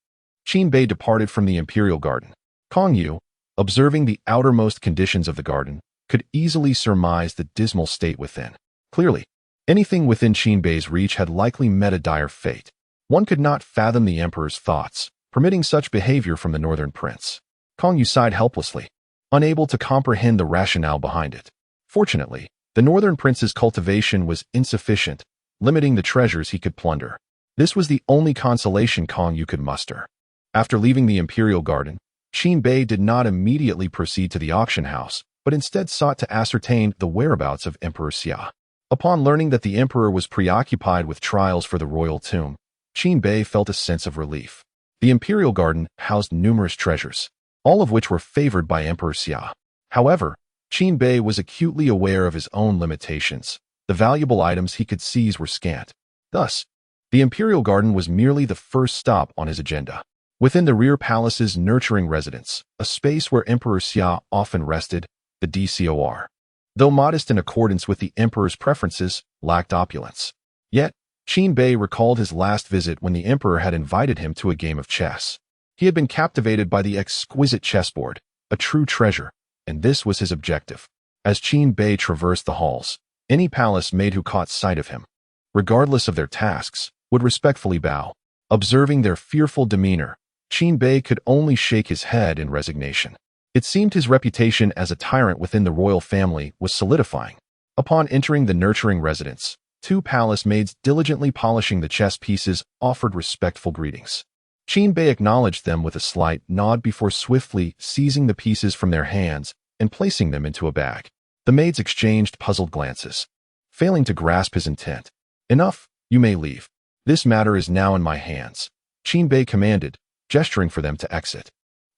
S1: Qin Bei departed from the Imperial Garden. Kong Yu, observing the outermost conditions of the garden, could easily surmise the dismal state within. Clearly, anything within Qin Bei's reach had likely met a dire fate. One could not fathom the Emperor's thoughts, permitting such behavior from the Northern Prince. Kong Yu sighed helplessly, unable to comprehend the rationale behind it. Fortunately, the Northern Prince's cultivation was insufficient, limiting the treasures he could plunder. This was the only consolation Kong Yu could muster. After leaving the Imperial Garden, Qin Bei did not immediately proceed to the auction house, but instead sought to ascertain the whereabouts of Emperor Xia. Upon learning that the emperor was preoccupied with trials for the royal tomb, Qin Bei felt a sense of relief. The imperial garden housed numerous treasures, all of which were favored by Emperor Xia. However, Qin Bei was acutely aware of his own limitations. The valuable items he could seize were scant. Thus, the imperial garden was merely the first stop on his agenda. Within the rear palace's nurturing residence, a space where Emperor Xia often rested, the DCOR, though modest in accordance with the emperor's preferences, lacked opulence. Yet, Qin Bei recalled his last visit when the emperor had invited him to a game of chess. He had been captivated by the exquisite chessboard, a true treasure, and this was his objective. As Qin Bei traversed the halls, any palace maid who caught sight of him, regardless of their tasks, would respectfully bow. Observing their fearful demeanor, Qin Bei could only shake his head in resignation. It seemed his reputation as a tyrant within the royal family was solidifying. Upon entering the nurturing residence, two palace maids diligently polishing the chess pieces offered respectful greetings. Qin Bei acknowledged them with a slight nod before swiftly seizing the pieces from their hands and placing them into a bag. The maids exchanged puzzled glances, failing to grasp his intent. "Enough, you may leave. This matter is now in my hands," Qin Bei commanded, gesturing for them to exit.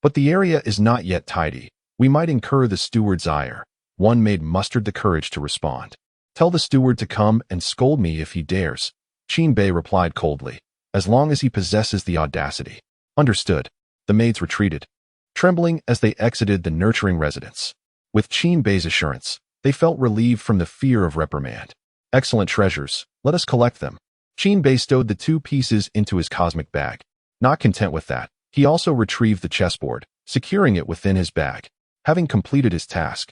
S1: "But the area is not yet tidy. We might incur the steward's ire." One maid mustered the courage to respond. "Tell the steward to come and scold me if he dares," Qin Bei replied coldly, "as long as he possesses the audacity." "Understood." The maids retreated, trembling as they exited the nurturing residence. With Qin Bei's assurance, they felt relieved from the fear of reprimand. "Excellent treasures, let us collect them." Qin Bei stowed the two pieces into his cosmic bag. Not content with that, he also retrieved the chessboard, securing it within his bag. Having completed his task,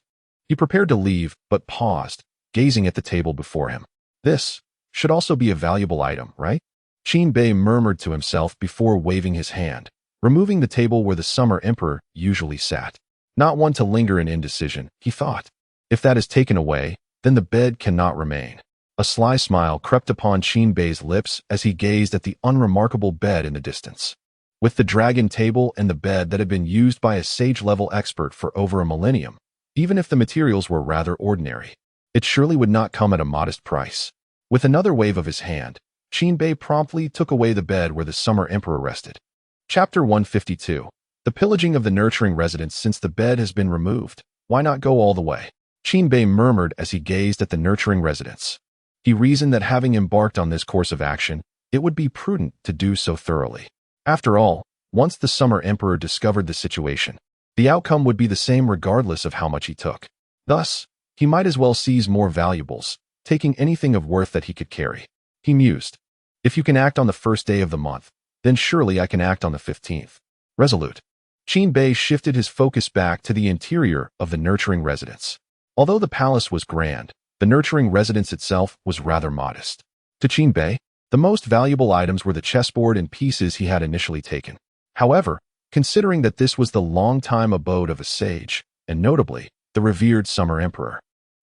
S1: he prepared to leave, but paused, gazing at the table before him. "This should also be a valuable item, right?" Qin Bei murmured to himself before waving his hand, removing the table where the Summer Emperor usually sat. Not one to linger in indecision, he thought. If that is taken away, then the bed cannot remain. A sly smile crept upon Qin Bei's lips as he gazed at the unremarkable bed in the distance. With the dragon table and the bed that had been used by a sage-level expert for over a millennium, even if the materials were rather ordinary, it surely would not come at a modest price. With another wave of his hand, Qin Bei promptly took away the bed where the Summer Emperor rested. Chapter 152. The pillaging of the nurturing residence. Since the bed has been removed, why not go all the way? Qin Bei murmured as he gazed at the nurturing residence. He reasoned that having embarked on this course of action, it would be prudent to do so thoroughly. After all, once the Summer Emperor discovered the situation, the outcome would be the same regardless of how much he took. Thus, he might as well seize more valuables, taking anything of worth that he could carry. He mused, "If you can act on the first day of the month, then surely I can act on the 15th. Resolute, Qin Bei shifted his focus back to the interior of the nurturing residence. Although the palace was grand, the nurturing residence itself was rather modest. To Qin Bei, the most valuable items were the chessboard and pieces he had initially taken. However, considering that this was the long-time abode of a sage, and notably, the revered Summer Emperor,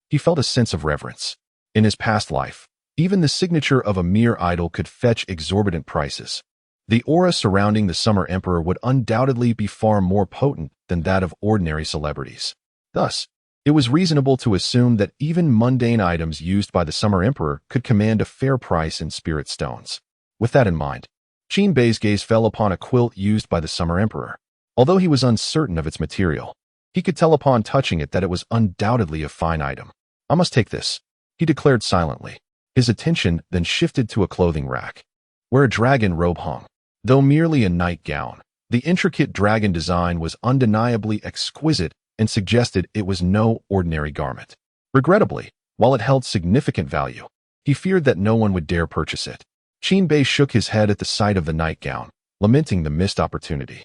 S1: he felt a sense of reverence. In his past life, even the signature of a mere idol could fetch exorbitant prices. The aura surrounding the Summer Emperor would undoubtedly be far more potent than that of ordinary celebrities. Thus, it was reasonable to assume that even mundane items used by the Summer Emperor could command a fair price in spirit stones. With that in mind, Qin Bei's gaze fell upon a quilt used by the Summer Emperor. Although he was uncertain of its material, he could tell upon touching it that it was undoubtedly a fine item. "I must take this," he declared silently. His attention then shifted to a clothing rack, where a dragon robe hung. Though merely a nightgown, the intricate dragon design was undeniably exquisite and suggested it was no ordinary garment. Regrettably, while it held significant value, he feared that no one would dare purchase it. Qin Bei shook his head at the sight of the nightgown, lamenting the missed opportunity.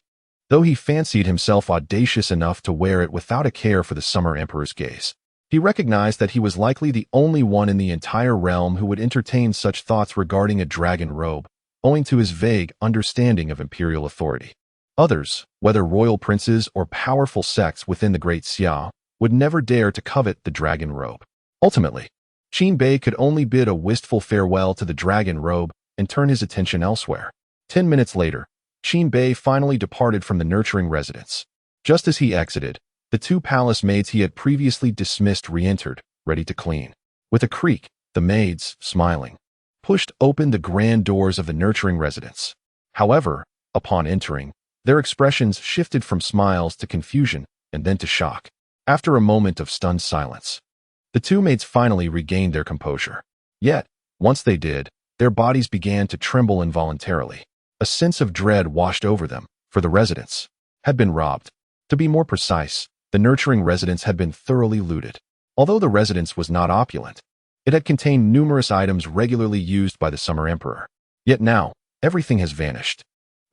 S1: Though he fancied himself audacious enough to wear it without a care for the Summer Emperor's gaze, he recognized that he was likely the only one in the entire realm who would entertain such thoughts regarding a dragon robe, owing to his vague understanding of imperial authority. Others, whether royal princes or powerful sects within the Great Xia, would never dare to covet the dragon robe. Ultimately, Qin Bei could only bid a wistful farewell to the dragon robe and turn his attention elsewhere. 10 minutes later, Qin Bei finally departed from the nurturing residence. Just as he exited, The two palace maids he had previously dismissed re-entered, ready to clean. With a creak, the maids, smiling, pushed open the grand doors of the nurturing residence. However, upon entering, their expressions shifted from smiles to confusion and then to shock. After a moment of stunned silence, the two maids finally regained their composure. Yet, once they did, their bodies began to tremble involuntarily. A sense of dread washed over them, for the residence had been robbed. To be more precise, the nurturing residence had been thoroughly looted. Although the residence was not opulent, it had contained numerous items regularly used by the Summer Emperor. Yet now, everything has vanished,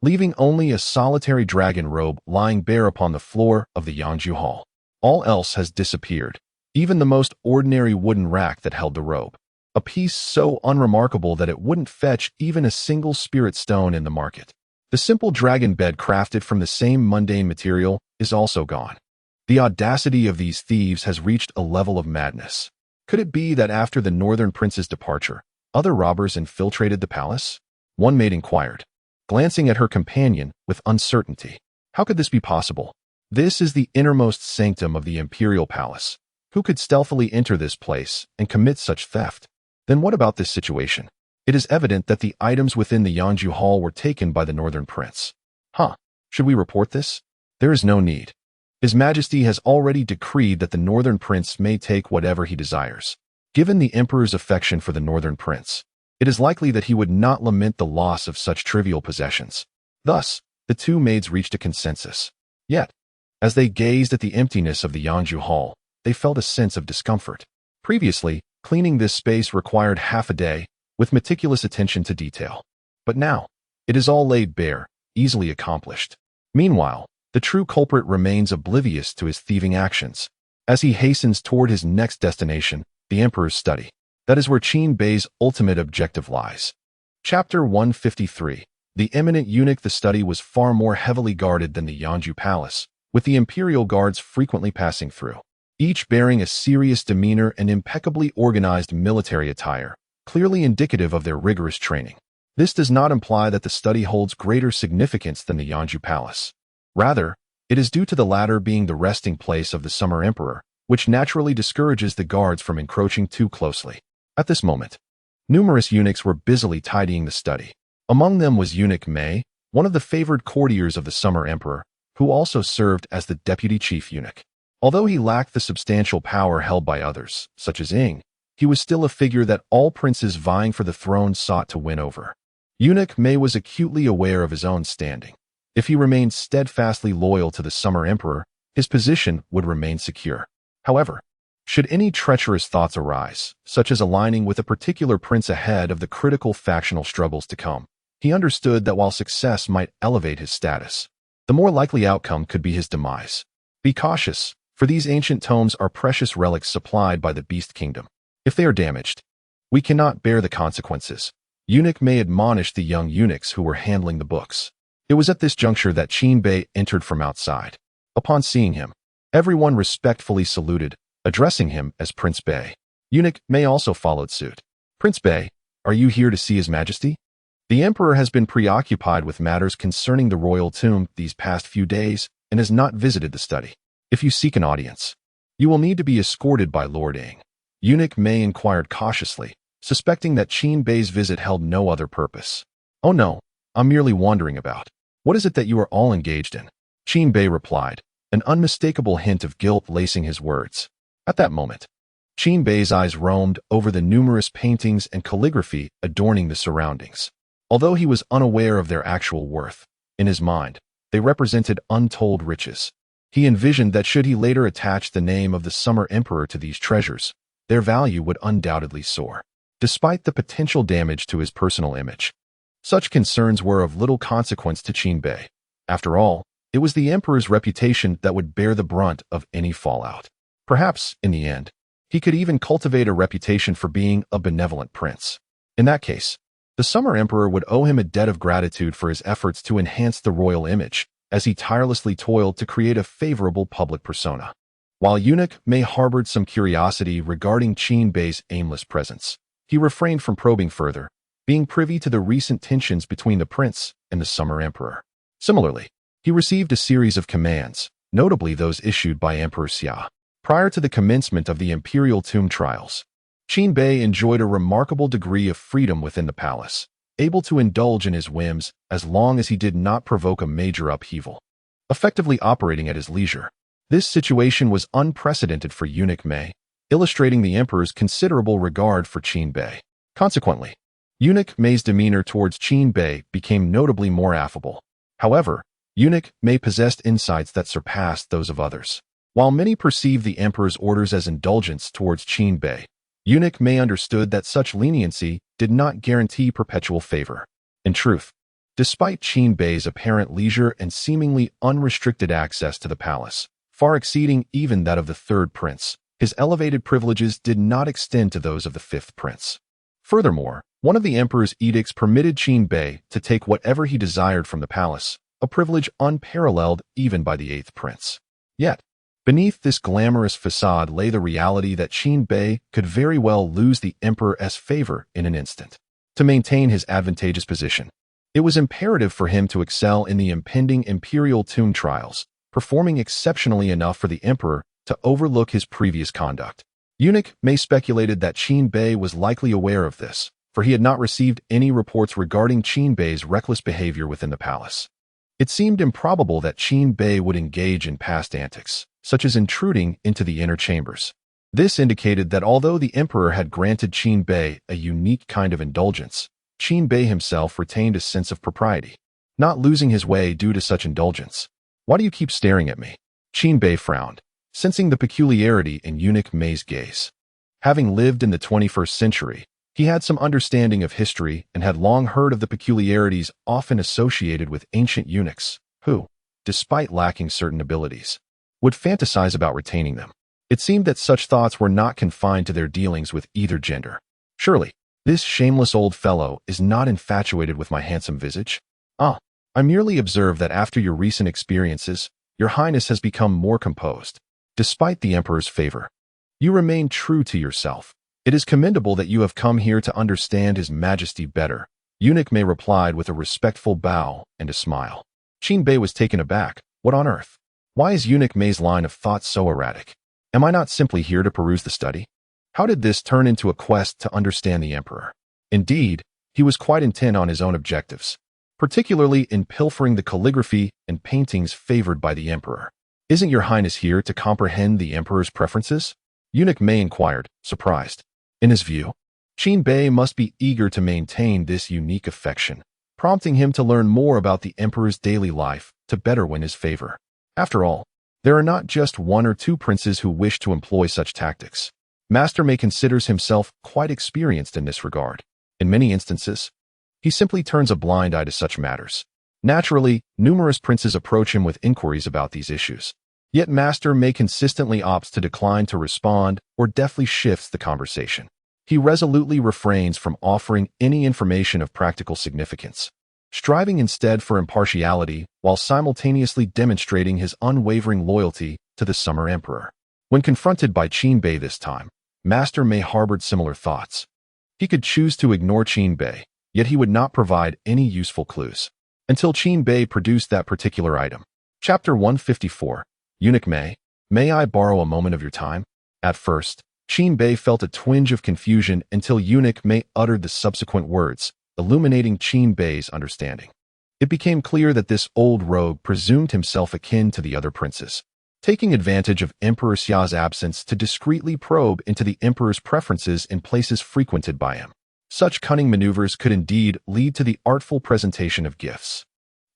S1: leaving only a solitary dragon robe lying bare upon the floor of the Yangju Hall. All else has disappeared, even the most ordinary wooden rack that held the robe. A piece so unremarkable that it wouldn't fetch even a single spirit stone in the market. The simple dragon bed crafted from the same mundane material is also gone. The audacity of these thieves has reached a level of madness. Could it be that after the Northern Prince's departure, other robbers infiltrated the palace? One maid inquired, glancing at her companion with uncertainty. How could this be possible? This is the innermost sanctum of the imperial palace. Who could stealthily enter this place and commit such theft? Then what about this situation? It is evident that the items within the Yangju Hall were taken by the Northern Prince. Should we report this? There is no need. His Majesty has already decreed that the Northern Prince may take whatever he desires. Given the Emperor's affection for the Northern Prince, it is likely that he would not lament the loss of such trivial possessions. Thus, the two maids reached a consensus. Yet, as they gazed at the emptiness of the Yangju Hall, they felt a sense of discomfort. Previously, cleaning this space required half a day, with meticulous attention to detail. But now, it is all laid bare, easily accomplished. Meanwhile, the true culprit remains oblivious to his thieving actions. As he hastens toward his next destination, the Emperor's study. That is where Qin Bei's ultimate objective lies. Chapter 153. The eminent eunuch. The study was far more heavily guarded than the Yangju Palace, with the imperial guards frequently passing through, each bearing a serious demeanor and impeccably organized military attire, clearly indicative of their rigorous training. This does not imply that the study holds greater significance than the Yangju Palace. Rather, it is due to the latter being the resting place of the Summer Emperor, which naturally discourages the guards from encroaching too closely. At this moment, numerous eunuchs were busily tidying the study. Among them was Eunuch Mei, one of the favored courtiers of the Summer Emperor, who also served as the deputy chief eunuch. Although he lacked the substantial power held by others, such as Ying, he was still a figure that all princes vying for the throne sought to win over. Eunuch Mei was acutely aware of his own standing. If he remained steadfastly loyal to the Summer Emperor, his position would remain secure. However, should any treacherous thoughts arise, such as aligning with a particular prince ahead of the critical factional struggles to come, he understood that while success might elevate his status, the more likely outcome could be his demise. Be cautious, for these ancient tomes are precious relics supplied by the Beast Kingdom. If they are damaged, we cannot bear the consequences. Eunuch Mei admonished the young eunuchs who were handling the books. It was at this juncture that Qin Bei entered from outside. Upon seeing him, everyone respectfully saluted, addressing him as Prince Bei. Eunuch Mei also followed suit. Prince Bei, are you here to see His Majesty? The Emperor has been preoccupied with matters concerning the royal tomb these past few days and has not visited the study. If you seek an audience, you will need to be escorted by Lord Ying. Eunuch Mei inquired cautiously, suspecting that Qin Bei's visit held no other purpose. Oh no, I'm merely wandering about. What is it that you are all engaged in? Qin Bei replied, an unmistakable hint of guilt lacing his words. At that moment, Qin Bei's eyes roamed over the numerous paintings and calligraphy adorning the surroundings. Although he was unaware of their actual worth, in his mind, they represented untold riches. He envisioned that should he later attach the name of the Summer Emperor to these treasures, their value would undoubtedly soar, despite the potential damage to his personal image. Such concerns were of little consequence to Qin Bei. After all, it was the Emperor's reputation that would bear the brunt of any fallout. Perhaps, in the end, he could even cultivate a reputation for being a benevolent prince. In that case, the Summer Emperor would owe him a debt of gratitude for his efforts to enhance the royal image, as he tirelessly toiled to create a favorable public persona. While Eunuch Mei harbored some curiosity regarding Qin Bei's aimless presence, he refrained from probing further, being privy to the recent tensions between the prince and the Summer Emperor. Similarly, he received a series of commands, notably those issued by Emperor Xia. Prior to the commencement of the imperial tomb trials, Qin Bei enjoyed a remarkable degree of freedom within the palace, able to indulge in his whims as long as he did not provoke a major upheaval, effectively operating at his leisure. This situation was unprecedented for eunuch Mei, illustrating the emperor's considerable regard for Qin Bei. Consequently, eunuch Mei's demeanor towards Qin Bei became notably more affable. However, eunuch Mei possessed insights that surpassed those of others. While many perceived the emperor's orders as indulgence towards Qin Bei, eunuch Mei understood that such leniency did not guarantee perpetual favor. In truth, despite Qin Bei's apparent leisure and seemingly unrestricted access to the palace, far exceeding even that of the third prince, his elevated privileges did not extend to those of the fifth prince. Furthermore, one of the emperor's edicts permitted Qin Bei to take whatever he desired from the palace, a privilege unparalleled even by the eighth prince. Yet, beneath this glamorous facade lay the reality that Qin Bei could very well lose the emperor's favor in an instant. To maintain his advantageous position, it was imperative for him to excel in the impending imperial tomb trials, performing exceptionally enough for the emperor to overlook his previous conduct. Eunuch Mei speculated that Qin Bei was likely aware of this, for he had not received any reports regarding Qin Bei's reckless behavior within the palace. It seemed improbable that Qin Bei would engage in past antics, such as intruding into the inner chambers. This indicated that although the emperor had granted Qin Bei a unique kind of indulgence, Qin Bei himself retained a sense of propriety, not losing his way due to such indulgence. "Why do you keep staring at me?" Qin Bei frowned, sensing the peculiarity in eunuch Mei's gaze. Having lived in the 21st century, he had some understanding of history and had long heard of the peculiarities often associated with ancient eunuchs, who, despite lacking certain abilities, would fantasize about retaining them. It seemed that such thoughts were not confined to their dealings with either gender. "Surely, this shameless old fellow is not infatuated with my handsome visage? I merely observe that after your recent experiences, your highness has become more composed. Despite the emperor's favor, you remain true to yourself. It is commendable that you have come here to understand his majesty better." Eunuch Mei replied with a respectful bow and a smile. Qin Bei was taken aback. What on earth? Why is eunuch Mei's line of thought so erratic? Am I not simply here to peruse the study? How did this turn into a quest to understand the emperor? Indeed, he was quite intent on his own objectives, particularly in pilfering the calligraphy and paintings favored by the emperor. "Isn't your highness here to comprehend the emperor's preferences?" Eunuch Mei inquired, surprised. In his view, Qin Bei must be eager to maintain this unique affection, prompting him to learn more about the emperor's daily life to better win his favor. After all, there are not just one or two princes who wish to employ such tactics. Master Mei considers himself quite experienced in this regard. In many instances, he simply turns a blind eye to such matters. Naturally, numerous princes approach him with inquiries about these issues. Yet Master Mei consistently opts to decline to respond or deftly shifts the conversation. He resolutely refrains from offering any information of practical significance, striving instead for impartiality while simultaneously demonstrating his unwavering loyalty to the Summer Emperor. When confronted by Qin Bei this time, Master Mei harbored similar thoughts. He could choose to ignore Qin Bei, yet he would not provide any useful clues until Qin Bei produced that particular item. Chapter 154. Eunuch Mei, may I borrow a moment of your time? At first, Qin Bei felt a twinge of confusion until Eunuch Mei uttered the subsequent words, illuminating Qin Bei's understanding. It became clear that this old rogue presumed himself akin to the other princes, taking advantage of Emperor Xia's absence to discreetly probe into the emperor's preferences in places frequented by him. Such cunning maneuvers could indeed lead to the artful presentation of gifts.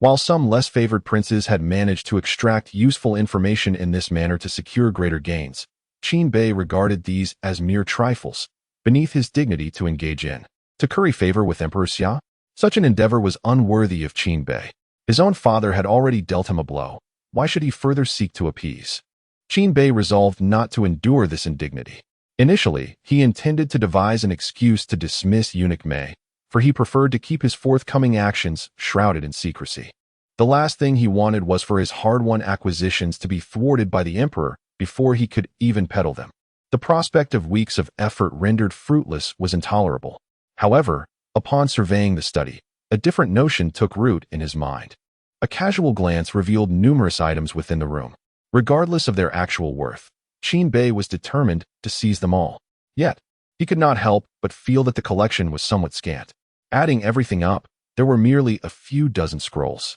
S1: While some less favored princes had managed to extract useful information in this manner to secure greater gains, Qin Bei regarded these as mere trifles, beneath his dignity to engage in. To curry favor with Emperor Xia? Such an endeavor was unworthy of Qin Bei. His own father had already dealt him a blow. Why should he further seek to appease? Qin Bei resolved not to endure this indignity. Initially, he intended to devise an excuse to dismiss Eunuch Mei, for he preferred to keep his forthcoming actions shrouded in secrecy. The last thing he wanted was for his hard-won acquisitions to be thwarted by the emperor before he could even peddle them. The prospect of weeks of effort rendered fruitless was intolerable. However, upon surveying the study, a different notion took root in his mind. A casual glance revealed numerous items within the room, Regardless of their actual worth, Qin Bei was determined to seize them all. Yet, he could not help but feel that the collection was somewhat scant. Adding everything up, there were merely a few dozen scrolls.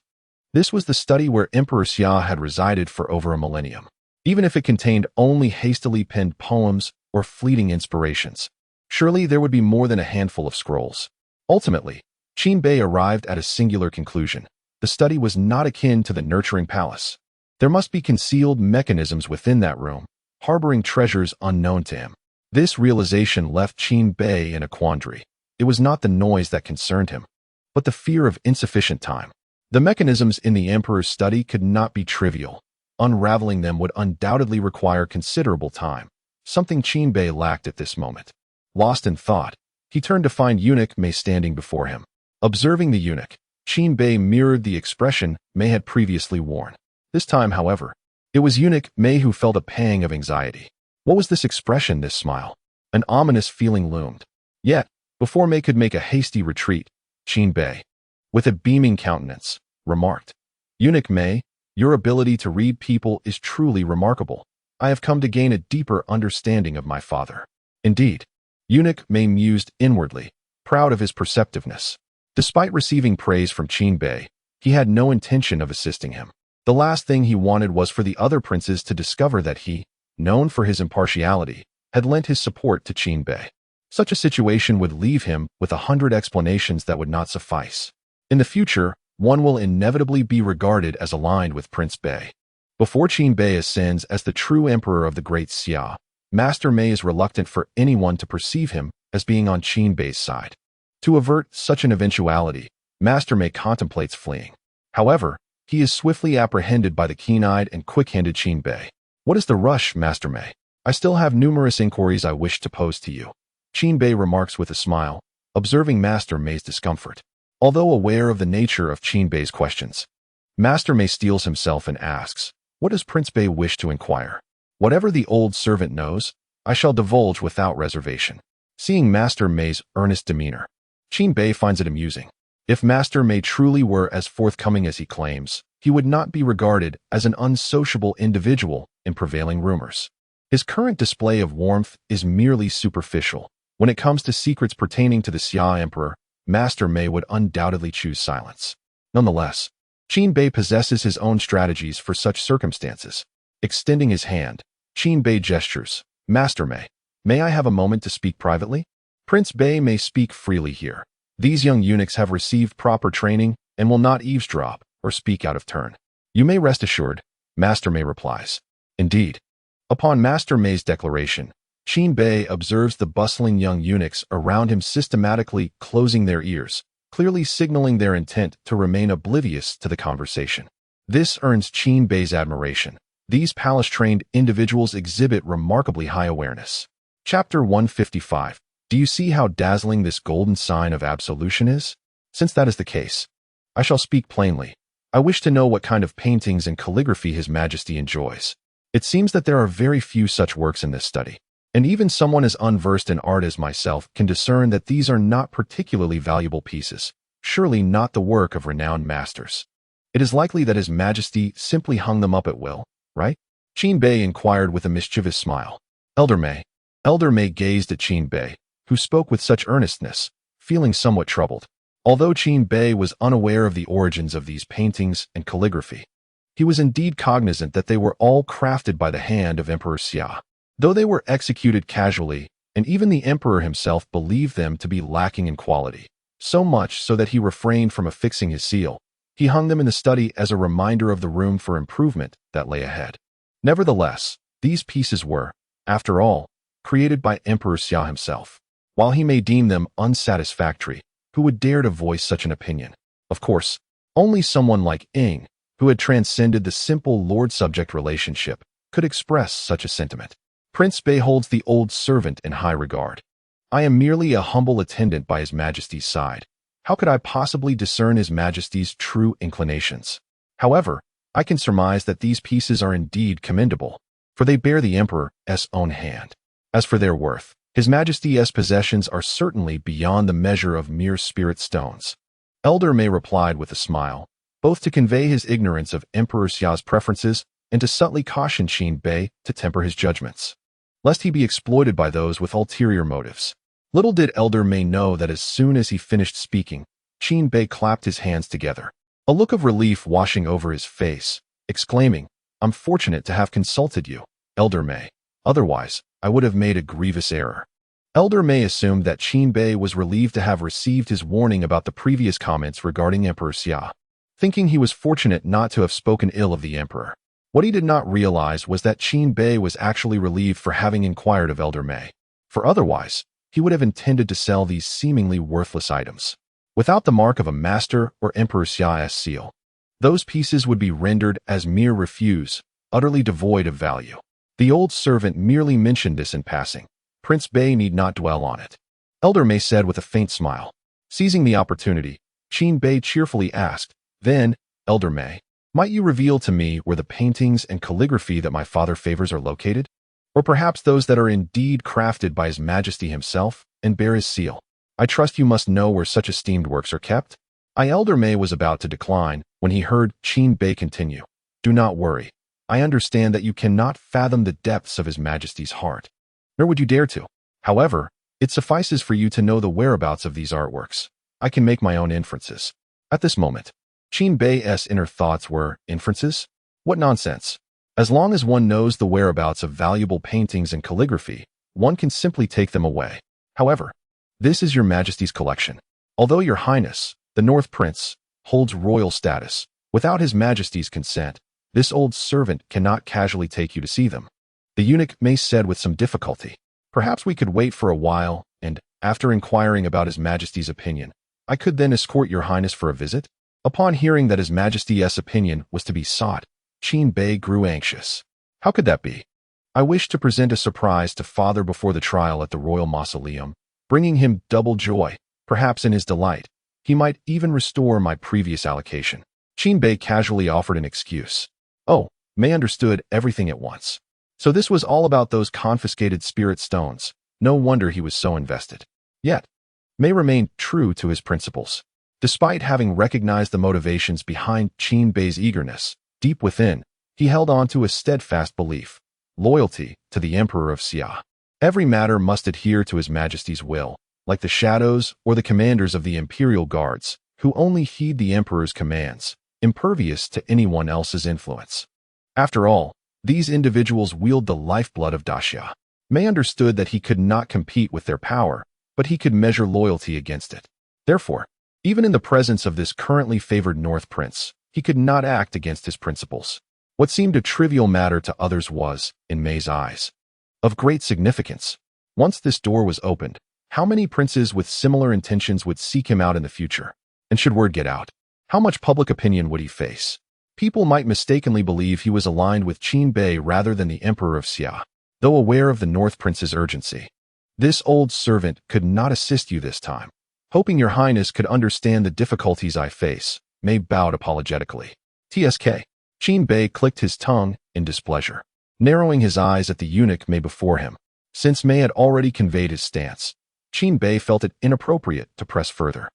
S1: This was the study where Emperor Xia had resided for over a millennium. Even if it contained only hastily penned poems or fleeting inspirations, surely there would be more than a handful of scrolls. Ultimately, Qin Bei arrived at a singular conclusion. The study was not akin to the nurturing palace. There must be concealed mechanisms within that room, harboring treasures unknown to him. This realization left Qin Bei in a quandary. It was not the noise that concerned him, but the fear of insufficient time. The mechanisms in the Emperor's study could not be trivial. Unraveling them would undoubtedly require considerable time, something Qin Bei lacked at this moment. Lost in thought, he turned to find Eunuch Mei standing before him. Observing the eunuch, Qin Bei mirrored the expression Mei had previously worn. This time, however, it was Eunuch Mei who felt a pang of anxiety. What was this expression, this smile? An ominous feeling loomed. Yet, before Mei could make a hasty retreat, Qin Bei, with a beaming countenance, remarked, "Eunuch Mei, your ability to read people is truly remarkable. I have come to gain a deeper understanding of my father." Indeed, Eunuch Mei mused inwardly, proud of his perceptiveness. Despite receiving praise from Qin Bei, he had no intention of assisting him. The last thing he wanted was for the other princes to discover that he, known for his impartiality, had lent his support to Qin Bei. Such a situation would leave him with 100 explanations that would not suffice. In the future, one will inevitably be regarded as aligned with Prince Bei. Before Qin Bei ascends as the true emperor of the Great Xia, Master Mei is reluctant for anyone to perceive him as being on Qin Bei's side. To avert such an eventuality, Master Mei contemplates fleeing. However, he is swiftly apprehended by the keen-eyed and quick-handed Qin Bei. "What is the rush, Master Mei? I still have numerous inquiries I wish to pose to you," Qin Bei remarks with a smile, observing Master Mei's discomfort. Although aware of the nature of Qin Bei's questions, Master Mei steels himself and asks, "What does Prince Bei wish to inquire?" "Whatever the old servant knows, I shall divulge without reservation." Seeing Master Mei's earnest demeanor, Qin Bei finds it amusing. If Master Mei truly were as forthcoming as he claims, he would not be regarded as an unsociable individual in prevailing rumors. His current display of warmth is merely superficial. When it comes to secrets pertaining to the Xia Emperor, Master Mei would undoubtedly choose silence. Nonetheless, Qin Bei possesses his own strategies for such circumstances. Extending his hand, Qin Bei gestures, "Master Mei, may I have a moment to speak privately?" Prince Bei may speak freely here. These young eunuchs have received proper training and will not eavesdrop or speak out of turn. "You may rest assured," Master Mei replies. Indeed, upon Master Mei's declaration, Qin Bei observes the bustling young eunuchs around him systematically closing their ears, clearly signaling their intent to remain oblivious to the conversation. This earns Qin Bei's admiration. These palace-trained individuals exhibit remarkably high awareness. Chapter 155. Do you see how dazzling this golden sign of absolution is? Since that is the case, I shall speak plainly. I wish to know what kind of paintings and calligraphy His Majesty enjoys. It seems that there are very few such works in this study, and even someone as unversed in art as myself can discern that these are not particularly valuable pieces, surely not the work of renowned masters. It is likely that His Majesty simply hung them up at will, right? Qin Bei inquired with a mischievous smile. Elder Mei gazed at Qin Bei, who spoke with such earnestness, feeling somewhat troubled. Although Qin Bei was unaware of the origins of these paintings and calligraphy, he was indeed cognizant that they were all crafted by the hand of Emperor Xia. Though they were executed casually, and even the emperor himself believed them to be lacking in quality, so much so that he refrained from affixing his seal, he hung them in the study as a reminder of the room for improvement that lay ahead. Nevertheless, these pieces were, after all, created by Emperor Xia himself. While he may deem them unsatisfactory, who would dare to voice such an opinion? Of course, only someone like Ing, who had transcended the simple lord-subject relationship, could express such a sentiment. Prince Bei holds the old servant in high regard. I am merely a humble attendant by His Majesty's side. How could I possibly discern His Majesty's true inclinations? However, I can surmise that these pieces are indeed commendable, for they bear the Emperor's own hand. As for their worth, His Majesty's possessions are certainly beyond the measure of mere spirit stones. Elder Mei replied with a smile, both to convey his ignorance of Emperor Xia's preferences and to subtly caution Qin Bei to temper his judgments, lest he be exploited by those with ulterior motives. Little did Elder Mei know that as soon as he finished speaking, Qin Bei clapped his hands together, a look of relief washing over his face, exclaiming, "I'm fortunate to have consulted you, Elder Mei. Otherwise, I would have made a grievous error." Elder Mei assumed that Qin Bei was relieved to have received his warning about the previous comments regarding Emperor Xia, thinking he was fortunate not to have spoken ill of the emperor. What he did not realize was that Qin Bei was actually relieved for having inquired of Elder Mei, for otherwise, he would have intended to sell these seemingly worthless items, without the mark of a master or Emperor Xia's seal. Those pieces would be rendered as mere refuse, utterly devoid of value. The old servant merely mentioned this in passing. Prince Bei need not dwell on it. Elder Mei said with a faint smile. Seizing the opportunity, Qin Bei cheerfully asked, "Then, Elder Mei, might you reveal to me where the paintings and calligraphy that my father favors are located? Or perhaps those that are indeed crafted by His Majesty himself and bear his seal? I trust you must know where such esteemed works are kept." Elder Mei was about to decline when he heard Qin Bei continue, "Do not worry. I understand that you cannot fathom the depths of His Majesty's heart, nor would you dare to. However, it suffices for you to know the whereabouts of these artworks. I can make my own inferences." At this moment, Qin Bei's inner thoughts were, inferences? What nonsense. As long as one knows the whereabouts of valuable paintings and calligraphy, one can simply take them away. However, this is Your Majesty's collection. Although Your Highness, the North Prince, holds royal status, without His Majesty's consent, this old servant cannot casually take you to see them. The eunuch Mei said with some difficulty. Perhaps we could wait for a while, and, after inquiring about His Majesty's opinion, I could then escort Your Highness for a visit? Upon hearing that His Majesty's opinion was to be sought, Qin Bei grew anxious. How could that be? I wish to present a surprise to Father before the trial at the royal mausoleum, bringing him double joy. Perhaps in his delight, he might even restore my previous allocation. Qin Bei casually offered an excuse. Oh, Mei understood everything at once. So this was all about those confiscated spirit stones. No wonder he was so invested. Yet, Mei remained true to his principles. Despite having recognized the motivations behind Qin Bei's eagerness, deep within, he held on to a steadfast belief, loyalty to the Emperor of Xia. Every matter must adhere to His Majesty's will, like the shadows or the commanders of the Imperial Guards, who only heed the Emperor's commands, impervious to anyone else's influence. After all, these individuals wield the lifeblood of Daxia. Mei understood that he could not compete with their power, but he could measure loyalty against it. Therefore, even in the presence of this currently favored North Prince, he could not act against his principles. What seemed a trivial matter to others was, in Mei's eyes, of great significance. Once this door was opened, how many princes with similar intentions would seek him out in the future? And should word get out, how much public opinion would he face? People might mistakenly believe he was aligned with Qin Bei rather than the Emperor of Xia. Though aware of the North Prince's urgency, this old servant could not assist you this time. Hoping Your Highness could understand the difficulties I face, Mei bowed apologetically. TSK. Qin Bei clicked his tongue in displeasure, narrowing his eyes at the eunuch Mei before him. Since Mei had already conveyed his stance, Qin Bei felt it inappropriate to press further.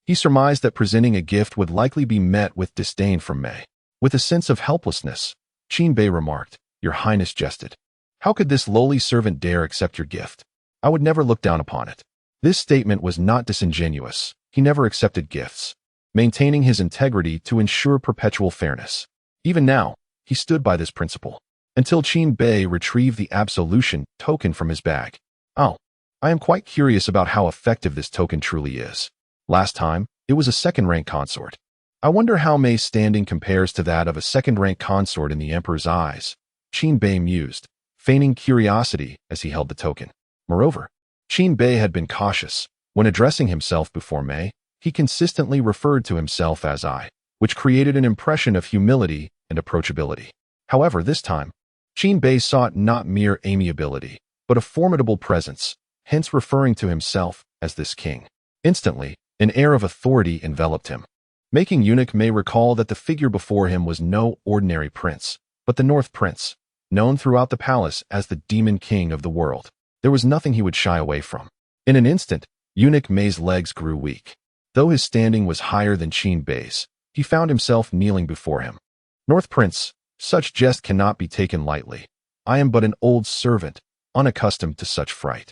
S1: He surmised that presenting a gift would likely be met with disdain from Mei. With a sense of helplessness, Qin Bei remarked, "Your Highness jested. How could this lowly servant dare accept your gift? I would never look down upon it." This statement was not disingenuous. He never accepted gifts, maintaining his integrity to ensure perpetual fairness. Even now, he stood by this principle, until Qin Bei retrieved the absolution token from his bag. Oh, I am quite curious about how effective this token truly is. Last time, it was a second-rank consort. I wonder how Mei's standing compares to that of a second-rank consort in the Emperor's eyes. Qin Bei mused, feigning curiosity as he held the token. Moreover, Qin Bei had been cautious. When addressing himself before Mei, he consistently referred to himself as I, which created an impression of humility and approachability. However, this time, Qin Bei sought not mere amiability, but a formidable presence, hence referring to himself as this king. Instantly, an air of authority enveloped him, making eunuch Mei recall that the figure before him was no ordinary prince, but the North Prince, known throughout the palace as the Demon King of the world. There was nothing he would shy away from. In an instant, eunuch Mei's legs grew weak. Though his standing was higher than Qin Bei's, he found himself kneeling before him. "North Prince, Such jest cannot be taken lightly. I am but an old servant, unaccustomed to such fright.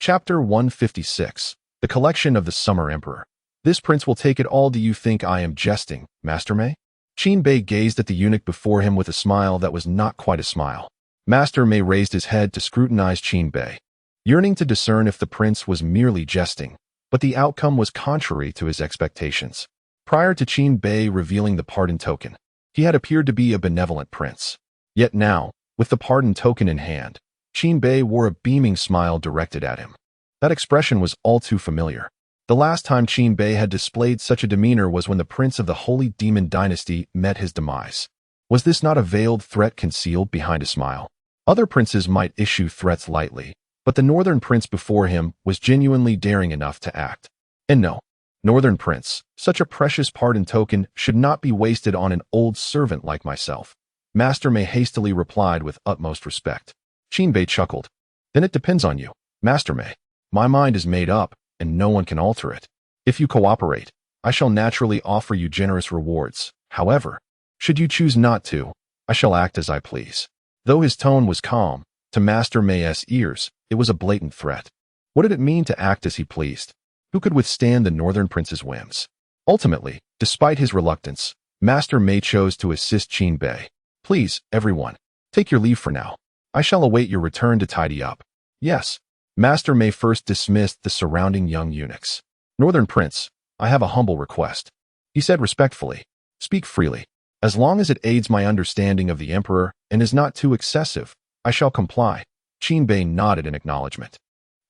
S1: Chapter 156. The Collection of the Summer Emperor. This prince will take it all. Do you think I am jesting, Master Mei? Qin Bei gazed at the eunuch before him with a smile that was not quite a smile. Master Mei raised his head to scrutinize Qin Bei, yearning to discern if the prince was merely jesting, but the outcome was contrary to his expectations. Prior to Qin Bei revealing the pardon token, he had appeared to be a benevolent prince. Yet now, with the pardon token in hand, Qin Bei wore a beaming smile directed at him. That expression was all too familiar. The last time Qin Bei had displayed such a demeanor was when the prince of the Holy Demon Dynasty met his demise. Was this not a veiled threat concealed behind a smile? Other princes might issue threats lightly, but the northern prince before him was genuinely daring enough to act. And no, northern prince, such a precious pardon token should not be wasted on an old servant like myself. Master Mei hastily replied with utmost respect. Qin Bei chuckled. Then it depends on you, Master Mei. My mind is made up, and no one can alter it. If you cooperate, I shall naturally offer you generous rewards. However, should you choose not to, I shall act as I please. Though his tone was calm, to Master Mei's ears, it was a blatant threat. What did it mean to act as he pleased? Who could withstand the northern prince's whims? Ultimately, despite his reluctance, Master Mei chose to assist Qin Bei. Please, everyone, take your leave for now. I shall await your return to tidy up. Yes. Master Mei first dismissed the surrounding young eunuchs. Northern Prince, I have a humble request. He said respectfully. Speak freely. As long as it aids my understanding of the Emperor and is not too excessive, I shall comply. Qin Bei nodded in acknowledgement.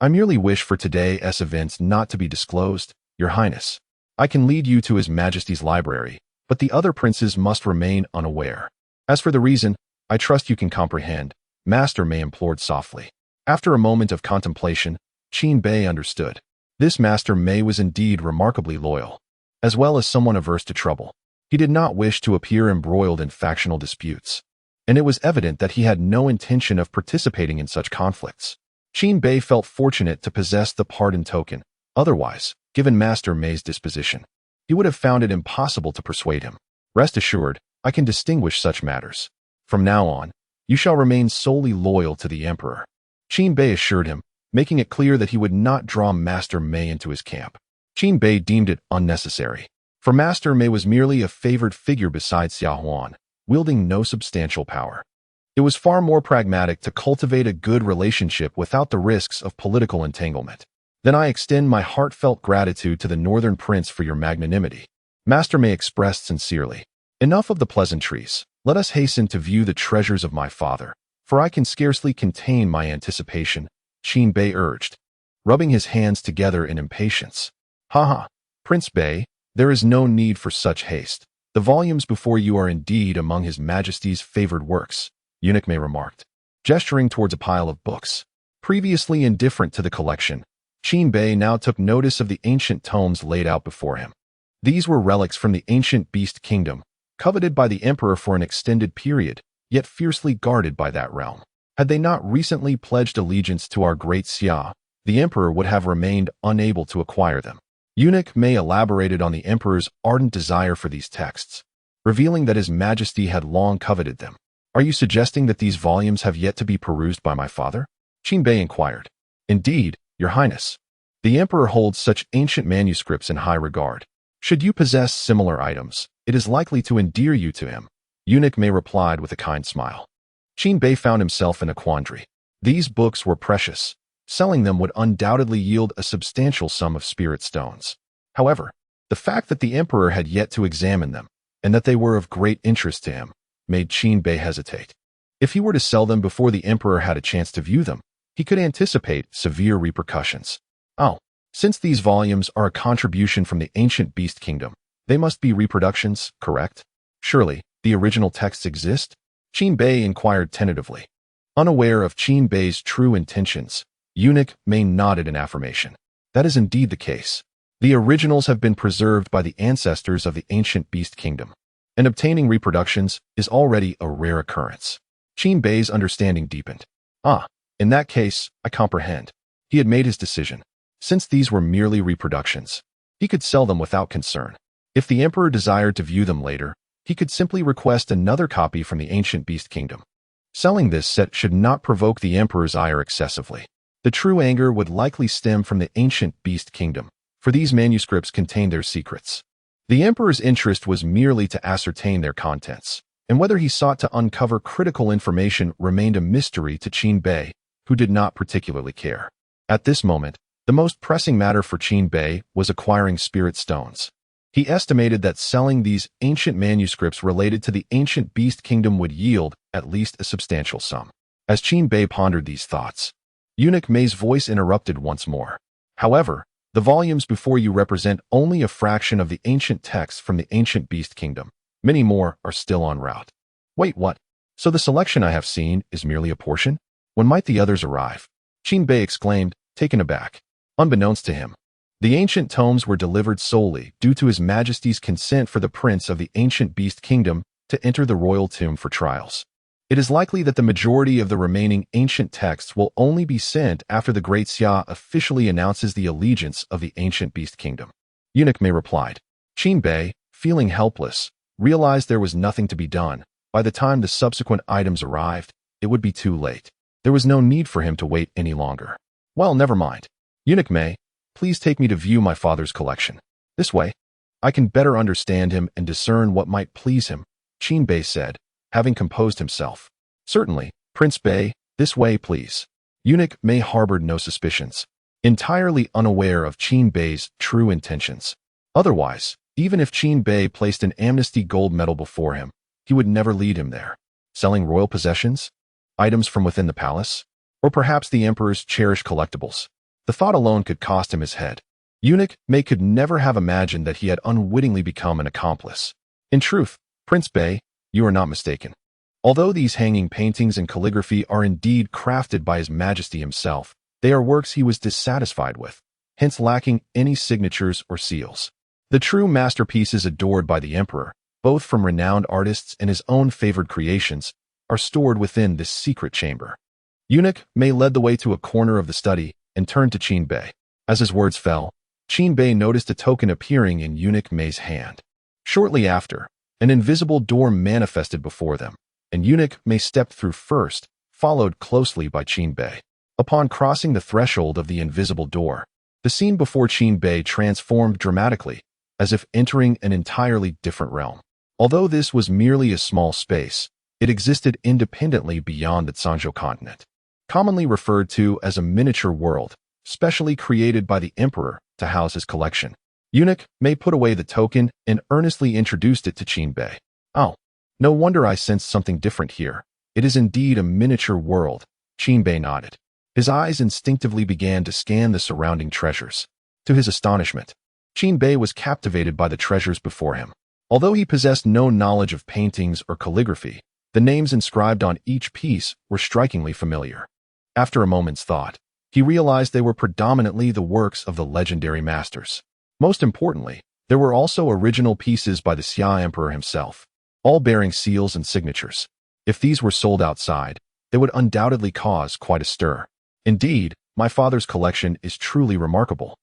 S1: I merely wish for today's events not to be disclosed, Your Highness. I can lead you to His Majesty's library, but the other princes must remain unaware. As for the reason, I trust you can comprehend, Master Mei implored softly. After a moment of contemplation, Qin Bei understood. This Master Mei was indeed remarkably loyal, as well as someone averse to trouble. He did not wish to appear embroiled in factional disputes, and it was evident that he had no intention of participating in such conflicts. Qin Bei felt fortunate to possess the pardon token. Otherwise, given Master Mei's disposition, he would have found it impossible to persuade him. Rest assured, I can distinguish such matters. From now on, you shall remain solely loyal to the Emperor. Qin Bei assured him, making it clear that he would not draw Master Mei into his camp. Qin Bei deemed it unnecessary, for Master Mei was merely a favored figure beside Xiao Huan, wielding no substantial power. It was far more pragmatic to cultivate a good relationship without the risks of political entanglement. Then I extend my heartfelt gratitude to the Northern Prince for your magnanimity. Master Mei expressed sincerely. Enough of the pleasantries. Let us hasten to view the treasures of my father, for I can scarcely contain my anticipation, Qin Bei urged, rubbing his hands together in impatience. Ha! Prince Bei, there is no need for such haste. The volumes before you are indeed among His Majesty's favored works, Eunuch Mei remarked, gesturing towards a pile of books. Previously indifferent to the collection, Qin Bei now took notice of the ancient tomes laid out before him. These were relics from the ancient beast kingdom, coveted by the Emperor for an extended period, yet fiercely guarded by that realm. Had they not recently pledged allegiance to our great Xia, the Emperor would have remained unable to acquire them. Eunuch Mei elaborated on the Emperor's ardent desire for these texts, revealing that His Majesty had long coveted them. Are you suggesting that these volumes have yet to be perused by my father? Qin Bei inquired. Indeed, Your Highness. The Emperor holds such ancient manuscripts in high regard. Should you possess similar items, it is likely to endear you to him, Eunuch Mei replied with a kind smile. Qin Bei found himself in a quandary. These books were precious. Selling them would undoubtedly yield a substantial sum of spirit stones. However, the fact that the Emperor had yet to examine them, and that they were of great interest to him, made Qin Bei hesitate. If he were to sell them before the Emperor had a chance to view them, he could anticipate severe repercussions. Oh, since these volumes are a contribution from the ancient beast kingdom, they must be reproductions, correct? Surely, the original texts exist? Qin Bei inquired tentatively. Unaware of Qin Bei's true intentions, Eunuch Mei nodded in affirmation. That is indeed the case. The originals have been preserved by the ancestors of the ancient beast kingdom, and obtaining reproductions is already a rare occurrence. Qin Bei's understanding deepened. In that case, I comprehend. He had made his decision. Since these were merely reproductions, he could sell them without concern. If the Emperor desired to view them later, he could simply request another copy from the ancient beast kingdom. Selling this set should not provoke the emperor's ire excessively. The true anger would likely stem from the ancient beast kingdom, for these manuscripts contained their secrets. The emperor's interest was merely to ascertain their contents, and whether he sought to uncover critical information remained a mystery to Qin Bei, who did not particularly care. At this moment, the most pressing matter for Qin Bei was acquiring spirit stones. He estimated that selling these ancient manuscripts related to the ancient beast kingdom would yield at least a substantial sum. As Qin Bei pondered these thoughts, Eunuch Mei's voice interrupted once more. However, the volumes before you represent only a fraction of the ancient texts from the ancient beast kingdom. Many more are still en route. Wait, what? So the selection I have seen is merely a portion? When might the others arrive? Qin Bei exclaimed, taken aback. Unbeknownst to him, the ancient tomes were delivered solely due to His Majesty's consent for the prince of the ancient beast kingdom to enter the royal tomb for trials. It is likely that the majority of the remaining ancient texts will only be sent after the Great Xia officially announces the allegiance of the ancient beast kingdom. Eunuch Mei replied. Qin Bei, feeling helpless, realized there was nothing to be done. By the time the subsequent items arrived, it would be too late. There was no need for him to wait any longer. Well, never mind. Eunuch Mei, please take me to view my father's collection. This way, I can better understand him and discern what might please him, Qin Bei said, having composed himself. Certainly, Prince Bei, this way please. Eunuch Mei harbored no suspicions, entirely unaware of Qin Bei's true intentions. Otherwise, even if Qin Bei placed an amnesty gold medal before him, he would never lead him there. Selling royal possessions? Items from within the palace? Or perhaps the emperor's cherished collectibles? The thought alone could cost him his head. Eunuch Mei could never have imagined that he had unwittingly become an accomplice. In truth, Prince Bei, you are not mistaken. Although these hanging paintings and calligraphy are indeed crafted by His Majesty himself, they are works he was dissatisfied with, hence lacking any signatures or seals. The true masterpieces adored by the emperor, both from renowned artists and his own favored creations, are stored within this secret chamber. Eunuch Mei led the way to a corner of the study and turned to Qin Bei. As his words fell, Qin Bei noticed a token appearing in Eunuch Mei's hand. Shortly after, an invisible door manifested before them, and Eunuch Mei stepped through first, followed closely by Qin Bei. Upon crossing the threshold of the invisible door, the scene before Qin Bei transformed dramatically, as if entering an entirely different realm. Although this was merely a small space, it existed independently beyond the Zhangzhou continent. Commonly referred to as a miniature world, specially created by the emperor to house his collection. Eunuch Mei put away the token and earnestly introduced it to Qin Bei. Oh, no wonder I sensed something different here. It is indeed a miniature world. Qin Bei nodded. His eyes instinctively began to scan the surrounding treasures. To his astonishment, Qin Bei was captivated by the treasures before him. Although he possessed no knowledge of paintings or calligraphy, the names inscribed on each piece were strikingly familiar. After a moment's thought, he realized they were predominantly the works of the legendary masters. Most importantly, there were also original pieces by the Xia Emperor himself, all bearing seals and signatures. If these were sold outside, they would undoubtedly cause quite a stir. Indeed, my father's collection is truly remarkable.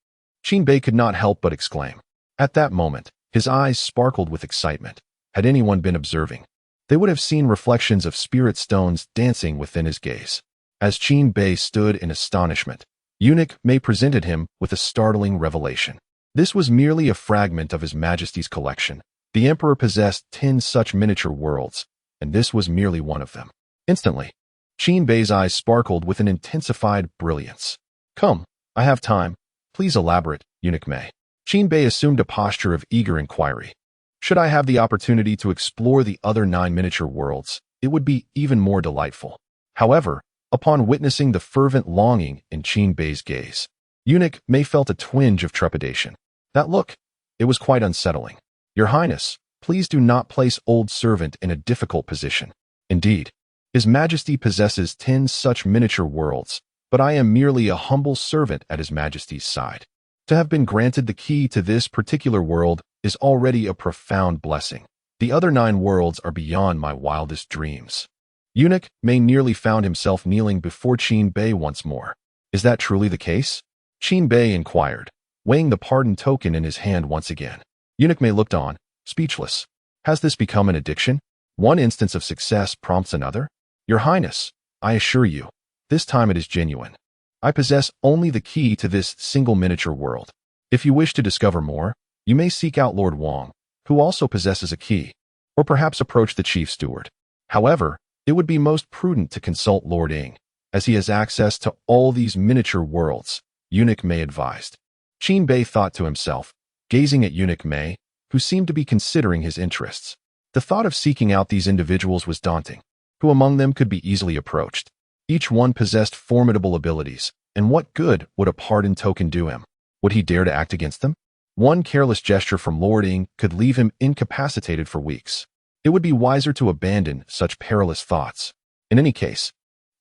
S1: Qin Bei could not help but exclaim. At that moment, his eyes sparkled with excitement. Had anyone been observing, they would have seen reflections of spirit stones dancing within his gaze. As Qin Bei stood in astonishment, Eunuch Mei presented him with a startling revelation. This was merely a fragment of His Majesty's collection. The emperor possessed 10 such miniature worlds, and this was merely one of them. Instantly, Qin Bei's eyes sparkled with an intensified brilliance. Come, I have time. Please elaborate, Eunuch Mei. Qin Bei assumed a posture of eager inquiry. Should I have the opportunity to explore the other 9 miniature worlds, it would be even more delightful. However, upon witnessing the fervent longing in Qin Bei's gaze, Eunuch Mei felt a twinge of trepidation. That look, it was quite unsettling. Your Highness, please do not place old servant in a difficult position. Indeed, His Majesty possesses 10 such miniature worlds, but I am merely a humble servant at His Majesty's side. To have been granted the key to this particular world is already a profound blessing. The other 9 worlds are beyond my wildest dreams. Eunuch Mei nearly found himself kneeling before Qin Bei once more. Is that truly the case? Qin Bei inquired, weighing the pardon token in his hand once again. Eunuch Mei looked on, speechless. Has this become an addiction? One instance of success prompts another? Your Highness, I assure you, this time it is genuine. I possess only the key to this single miniature world. If you wish to discover more, you may seek out Lord Wang, who also possesses a key, or perhaps approach the Chief Steward. However, it would be most prudent to consult Lord Ying, as he has access to all these miniature worlds, Eunuch Mei advised. Qin Bei thought to himself, gazing at Eunuch Mei, who seemed to be considering his interests. The thought of seeking out these individuals was daunting. Who among them could be easily approached? Each one possessed formidable abilities, and what good would a pardon token do him? Would he dare to act against them? One careless gesture from Lord Ying could leave him incapacitated for weeks. It would be wiser to abandon such perilous thoughts. In any case,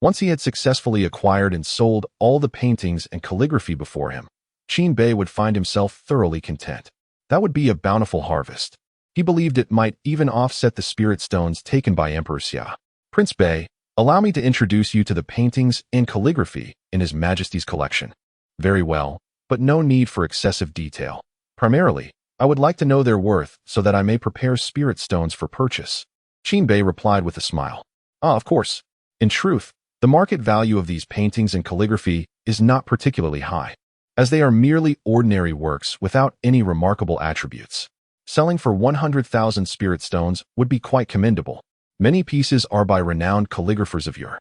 S1: once he had successfully acquired and sold all the paintings and calligraphy before him, Qin Bei would find himself thoroughly content. That would be a bountiful harvest. He believed it might even offset the spirit stones taken by Emperor Xia. Prince Bei, allow me to introduce you to the paintings and calligraphy in His Majesty's collection. Very well, but no need for excessive detail. Primarily, I would like to know their worth so that I may prepare spirit stones for purchase. Qin Bei replied with a smile. Of course. In truth, the market value of these paintings and calligraphy is not particularly high, as they are merely ordinary works without any remarkable attributes. Selling for 100,000 spirit stones would be quite commendable. Many pieces are by renowned calligraphers of yore,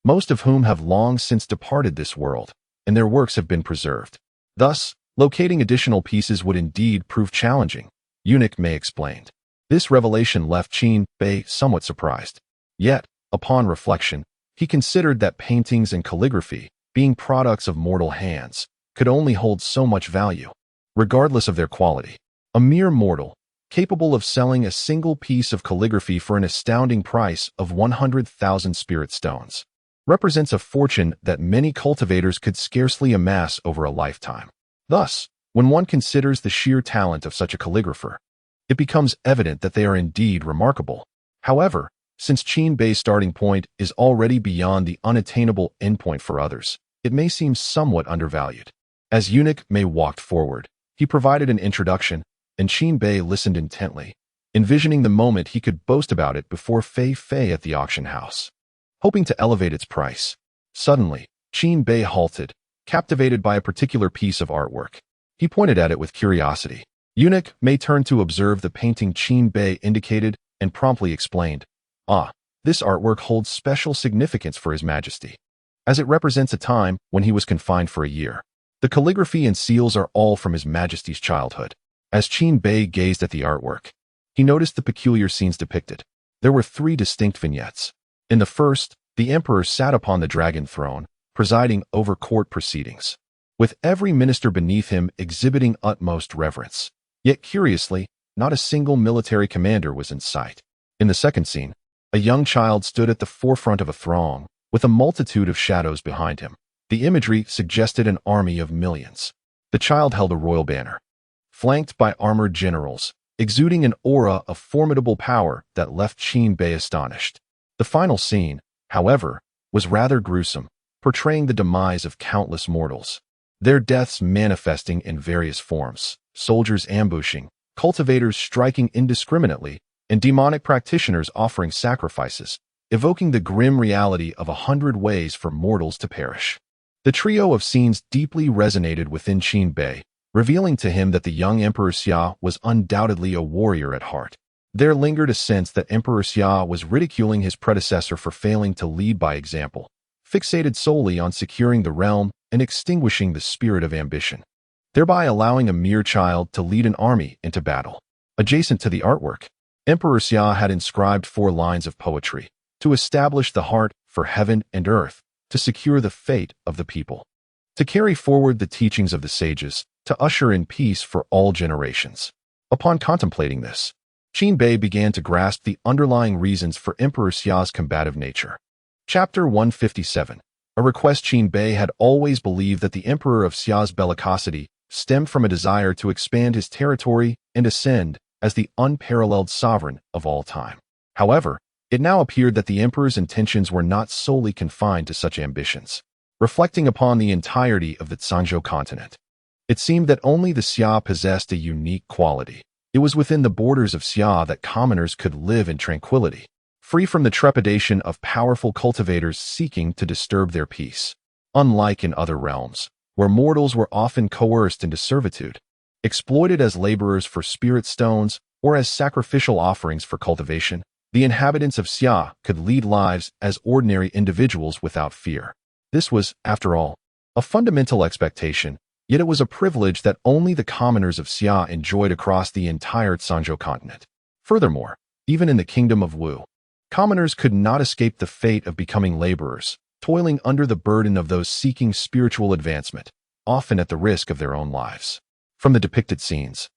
S1: most of whom have long since departed this world, and their works have been preserved. Thus, locating additional pieces would indeed prove challenging, Eunuch Mei explained. This revelation left Qin Bei somewhat surprised. Yet, upon reflection, he considered that paintings and calligraphy, being products of mortal hands, could only hold so much value, regardless of their quality. A mere mortal, capable of selling a single piece of calligraphy for an astounding price of 100,000 spirit stones, represents a fortune that many cultivators could scarcely amass over a lifetime. Thus, when one considers the sheer talent of such a calligrapher, it becomes evident that they are indeed remarkable. However, since Qin Bei's starting point is already beyond the unattainable endpoint for others, it may seem somewhat undervalued. As Eunuch Mei walked forward, he provided an introduction, and Qin Bei listened intently, envisioning the moment he could boast about it before Fei Fei at the auction house, hoping to elevate its price. Suddenly, Qin Bei halted, captivated by a particular piece of artwork. He pointed at it with curiosity. Eunuch Mei turned to observe the painting Qin Bei indicated and promptly explained, this artwork holds special significance for His Majesty, as it represents a time when he was confined for a year. The calligraphy and seals are all from His Majesty's childhood. As Qin Bei gazed at the artwork, he noticed the peculiar scenes depicted. There were 3 distinct vignettes. In the first, the emperor sat upon the dragon throne, presiding over court proceedings, with every minister beneath him exhibiting utmost reverence. Yet curiously, not a single military commander was in sight. In the second scene, a young child stood at the forefront of a throng, with a multitude of shadows behind him. The imagery suggested an army of millions. The child held a royal banner, flanked by armored generals, exuding an aura of formidable power that left Qin Bei astonished. The final scene, however, was rather gruesome, portraying the demise of countless mortals, their deaths manifesting in various forms: soldiers ambushing, cultivators striking indiscriminately, and demonic practitioners offering sacrifices, evoking the grim reality of 100 ways for mortals to perish. The trio of scenes deeply resonated within Qin Bei, revealing to him that the young Emperor Xia was undoubtedly a warrior at heart. There lingered a sense that Emperor Xia was ridiculing his predecessor for failing to lead by example, fixated solely on securing the realm and extinguishing the spirit of ambition, thereby allowing a mere child to lead an army into battle. Adjacent to the artwork, Emperor Xia had inscribed 4 lines of poetry: to establish the heart for heaven and earth, to secure the fate of the people, to carry forward the teachings of the sages, to usher in peace for all generations. Upon contemplating this, Qin Bei began to grasp the underlying reasons for Emperor Xia's combative nature. Chapter 157. A request. Qin Bei had always believed that the Emperor of Xia's bellicosity stemmed from a desire to expand his territory and ascend as the unparalleled sovereign of all time. However, it now appeared that the emperor's intentions were not solely confined to such ambitions. Reflecting upon the entirety of the Zhangzhou continent, it seemed that only the Xia possessed a unique quality: It was within the borders of Xia that commoners could live in tranquility, free from the trepidation of powerful cultivators seeking to disturb their peace. Unlike in other realms, where mortals were often coerced into servitude, exploited as laborers for spirit stones or as sacrificial offerings for cultivation, the inhabitants of Xia could lead lives as ordinary individuals without fear. This was, after all, a fundamental expectation, yet it was a privilege that only the commoners of Xia enjoyed across the entire Zhangzhou continent. Furthermore, even in the kingdom of Wu, commoners could not escape the fate of becoming laborers, toiling under the burden of those seeking spiritual advancement, often at the risk of their own lives. From the depicted scenes,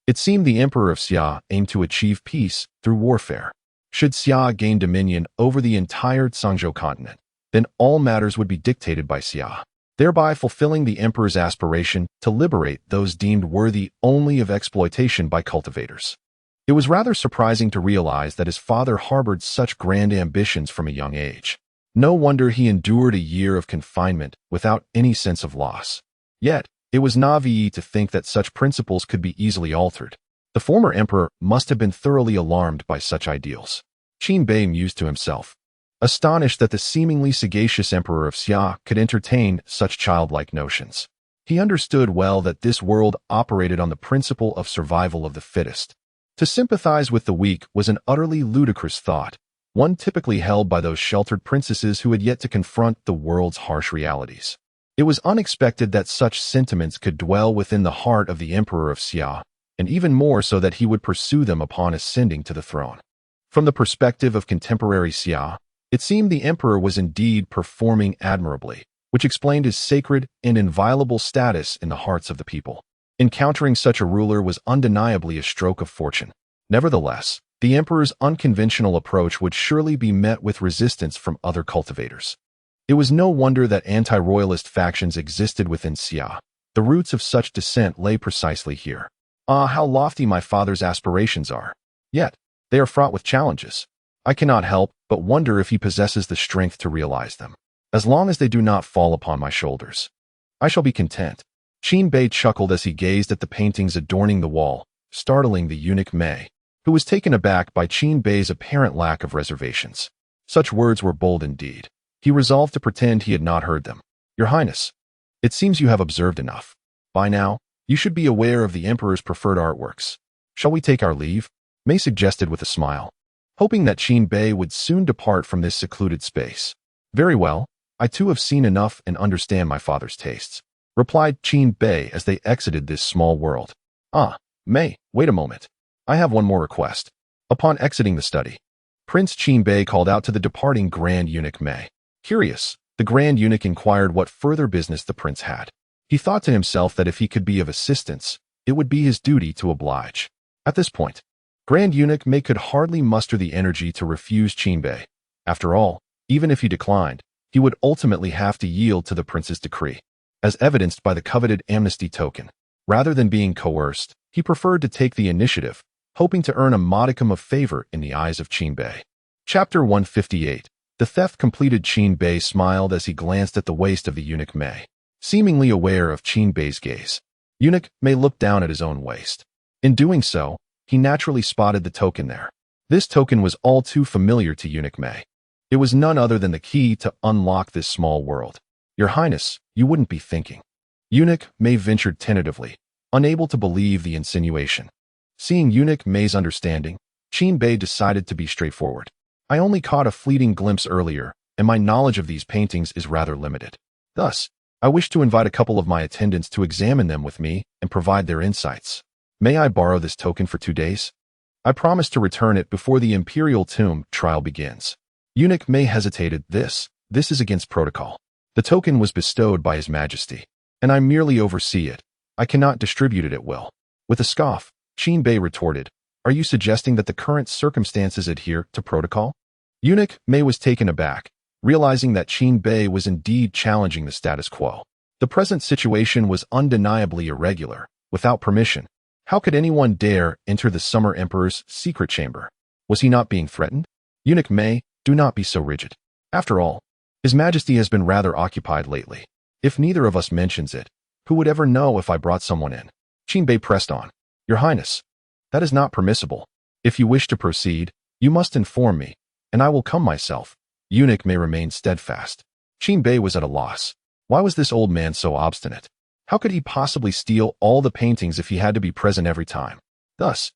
S1: it seemed the emperor of Xia aimed to achieve peace through warfare. Should Xia gain dominion over the entire Zhangzhou continent, then all matters would be dictated by Xia, thereby fulfilling the emperor's aspiration to liberate those deemed worthy only of exploitation by cultivators. It was rather surprising to realize that his father harbored such grand ambitions from a young age. No wonder he endured a year of confinement without any sense of loss. Yet, it was naive to think that such principles could be easily altered. The former emperor must have been thoroughly alarmed by such ideals. Qin Bei mused to himself, astonished that the seemingly sagacious emperor of Xia could entertain such childlike notions. He understood well that this world operated on the principle of survival of the fittest. To sympathize with the weak was an utterly ludicrous thought, one typically held by those sheltered princesses who had yet to confront the world's harsh realities. It was unexpected that such sentiments could dwell within the heart of the emperor of Xia, and even more so that he would pursue them upon ascending to the throne. From the perspective of contemporary Xia, it seemed the emperor was indeed performing admirably, which explained his sacred and inviolable status in the hearts of the people. Encountering such a ruler was undeniably a stroke of fortune. Nevertheless, the emperor's unconventional approach would surely be met with resistance from other cultivators. It was no wonder that anti-royalist factions existed within Xia. The roots of such dissent lay precisely here. Ah, how lofty my father's aspirations are! Yet, they are fraught with challenges. I cannot help but wonder if he possesses the strength to realize them. As long as they do not fall upon my shoulders, I shall be content. Qin Bei chuckled as he gazed at the paintings adorning the wall, startling the eunuch Mei, who was taken aback by Qin Bei's apparent lack of reservations. Such words were bold indeed. He resolved to pretend he had not heard them. Your Highness, it seems you have observed enough. By now, you should be aware of the Emperor's preferred artworks. Shall we take our leave? Mei suggested with a smile, hoping that Qin Bei would soon depart from this secluded space. Very well, I too have seen enough and understand my father's tastes, replied Qin Bei as they exited this small world. Ah, Mei, wait a moment. I have one more request. Upon exiting the study, Prince Qin Bei called out to the departing Grand Eunuch Mei. Curious, the Grand Eunuch inquired what further business the prince had. He thought to himself that if he could be of assistance, it would be his duty to oblige. At this point, Grand Eunuch Mei could hardly muster the energy to refuse Qin Bei. After all, even if he declined, he would ultimately have to yield to the prince's decree, as evidenced by the coveted amnesty token. Rather than being coerced, he preferred to take the initiative, hoping to earn a modicum of favor in the eyes of Qin Bei. Chapter 158. The theft completed. Qin Bei smiled as he glanced at the waist of the eunuch Mei, seemingly aware of Qin Bei's gaze. Eunuch Mei looked down at his own waist. In doing so, he naturally spotted the token there. This token was all too familiar to eunuch Mei. It was none other than the key to unlock this small world. Your Highness, you wouldn't be thinking. Eunuch Mei ventured tentatively, unable to believe the insinuation. Seeing eunuch Mei's understanding, Qin Bei decided to be straightforward. I only caught a fleeting glimpse earlier, and my knowledge of these paintings is rather limited. Thus, I wish to invite a couple of my attendants to examine them with me and provide their insights. May I borrow this token for 2 days? I promise to return it before the Imperial Tomb trial begins. Eunuch Mei hesitated. This is against protocol. The token was bestowed by His Majesty, and I merely oversee it. I cannot distribute it at will. With a scoff, Qin Bei retorted, are you suggesting that the current circumstances adhere to protocol? Eunuch Mei was taken aback, realizing that Qin Bei was indeed challenging the status quo. The present situation was undeniably irregular. Without permission, how could anyone dare enter the Summer Emperor's secret chamber? Was he not being threatened? Eunuch Mei, do not be so rigid. After all, His Majesty has been rather occupied lately. If neither of us mentions it, who would ever know if I brought someone in? Qin Bei pressed on. Your Highness, That is not permissible. If you wish to proceed, you must inform me, and I will come myself. Eunuch may remain steadfast. Qin Bei was at a loss. Why was this old man so obstinate? How could he possibly steal all the paintings if he had to be present every time? Thus,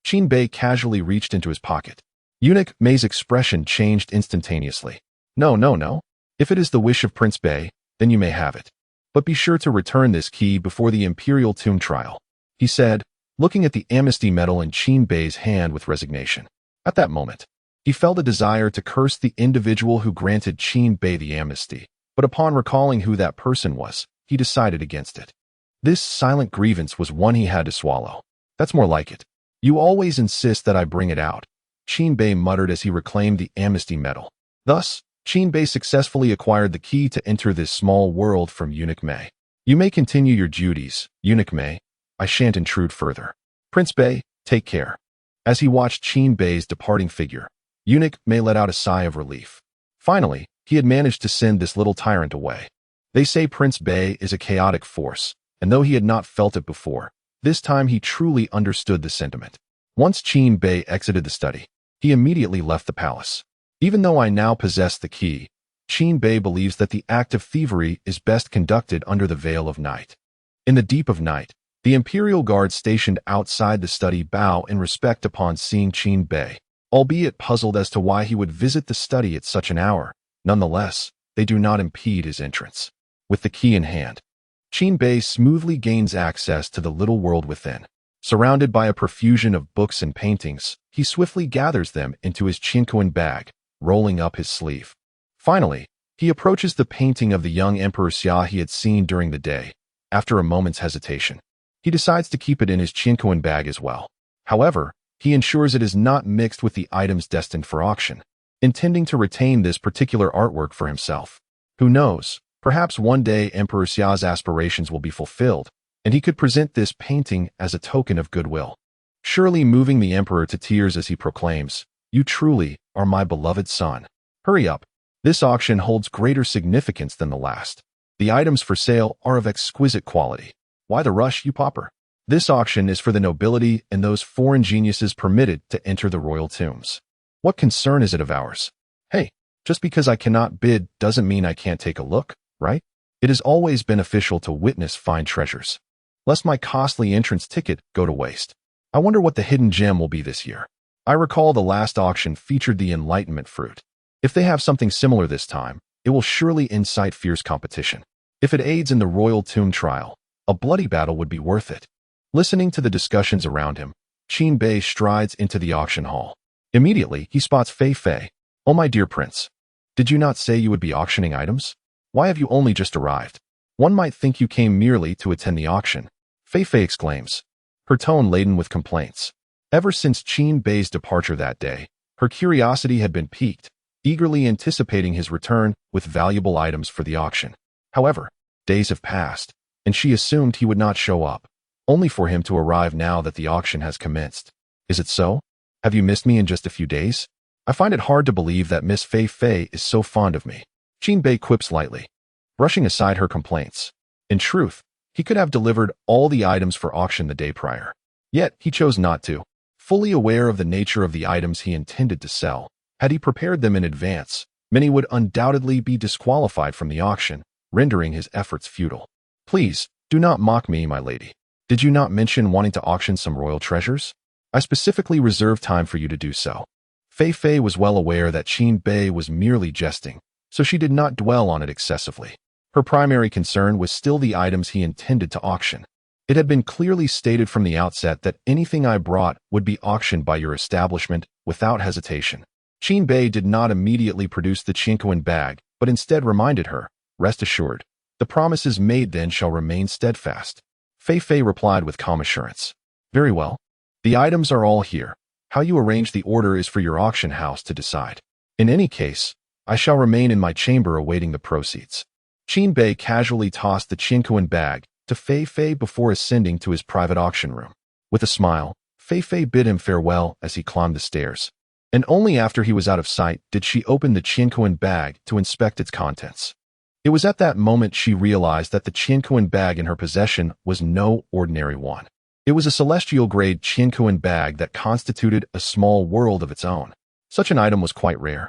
S1: Qin Bei casually reached into his pocket. Eunuch Mei's expression changed instantaneously. No, no, no. If it is the wish of Prince Bei, then you may have it. But be sure to return this key before the Imperial Tomb trial, he said, looking at the amnesty medal in Qin Bei's hand with resignation. At that moment, he felt a desire to curse the individual who granted Qin Bei the amnesty, but upon recalling who that person was, he decided against it. This silent grievance was one he had to swallow. That's more like it. You always insist that I bring it out, Qin Bei muttered as he reclaimed the amnesty medal. Thus, Qin Bei successfully acquired the key to enter this small world from Eunuch Mei. You may continue your duties, Eunuch Mei. I shan't intrude further. Prince Bei, take care. As he watched Qin Bei's departing figure, Eunuch Mei let out a sigh of relief. Finally, he had managed to send this little tyrant away. They say Prince Bei is a chaotic force, and though he had not felt it before, this time he truly understood the sentiment. Once Qin Bei exited the study, he immediately left the palace. Even though I now possess the key, Qin Bei believes that the act of thievery is best conducted under the veil of night. In the deep of night, the Imperial Guard stationed outside the study bow in respect upon seeing Qin Bei, albeit puzzled as to why he would visit the study at such an hour. Nonetheless, they do not impede his entrance. With the key in hand, Qin Bei smoothly gains access to the little world within. Surrounded by a profusion of books and paintings, he swiftly gathers them into his Qinquan bag, rolling up his sleeve. Finally, he approaches the painting of the young Emperor Xia he had seen during the day. After a moment's hesitation, he decides to keep it in his Qinquan bag as well. However, he ensures it is not mixed with the items destined for auction, intending to retain this particular artwork for himself. Who knows, perhaps one day Emperor Xia's aspirations will be fulfilled, and he could present this painting as a token of goodwill, surely moving the emperor to tears as he proclaims, "You truly are my beloved son. Hurry up. This auction holds greater significance than the last. The items for sale are of exquisite quality. Why the rush, you pauper? This auction is for the nobility and those foreign geniuses permitted to enter the royal tombs. What concern is it of ours? Hey, just because I cannot bid doesn't mean I can't take a look, right? It is always beneficial to witness fine treasures, lest my costly entrance ticket go to waste. I wonder what the hidden gem will be this year. I recall the last auction featured the enlightenment fruit. If they have something similar this time, it will surely incite fierce competition. If it aids in the royal tomb trial, a bloody battle would be worth it." Listening to the discussions around him, Qin Bei strides into the auction hall. Immediately, he spots Fei Fei. "Oh, my dear prince, did you not say you would be auctioning items? Why have you only just arrived? One might think you came merely to attend the auction," Fei Fei exclaims, her tone laden with complaints. Ever since Qin Bei's departure that day, her curiosity had been piqued, eagerly anticipating his return with valuable items for the auction. However, days have passed, and she assumed he would not show up, only for him to arrive now that the auction has commenced. Is it so? Have you missed me in just a few days? I find it hard to believe that Miss Fei Fei is so fond of me, Qin Bei quips lightly, brushing aside her complaints. In truth, he could have delivered all the items for auction the day prior. Yet, he chose not to. Fully aware of the nature of the items he intended to sell, had he prepared them in advance, many would undoubtedly be disqualified from the auction, rendering his efforts futile. "Please, do not mock me, my lady. Did you not mention wanting to auction some royal treasures? I specifically reserved time for you to do so." Fei Fei was well aware that Qin Bei was merely jesting, so she did not dwell on it excessively. Her primary concern was still the items he intended to auction. It had been clearly stated from the outset that anything I brought would be auctioned by your establishment without hesitation. Qin Bei did not immediately produce the Qinquan bag, but instead reminded her, "Rest assured, the promises made then shall remain steadfast." Fei Fei replied with calm assurance, "Very well. The items are all here. How you arrange the order is for your auction house to decide. In any case, I shall remain in my chamber awaiting the proceeds." Qin Bei casually tossed the Qinquan bag to Fei Fei before ascending to his private auction room. With a smile, Fei Fei bid him farewell as he climbed the stairs, and only after he was out of sight did she open the Qinquan bag to inspect its contents. It was at that moment she realized that the Qinquan bag in her possession was no ordinary one. It was a celestial-grade Qinkuan bag that constituted a small world of its own. Such an item was quite rare,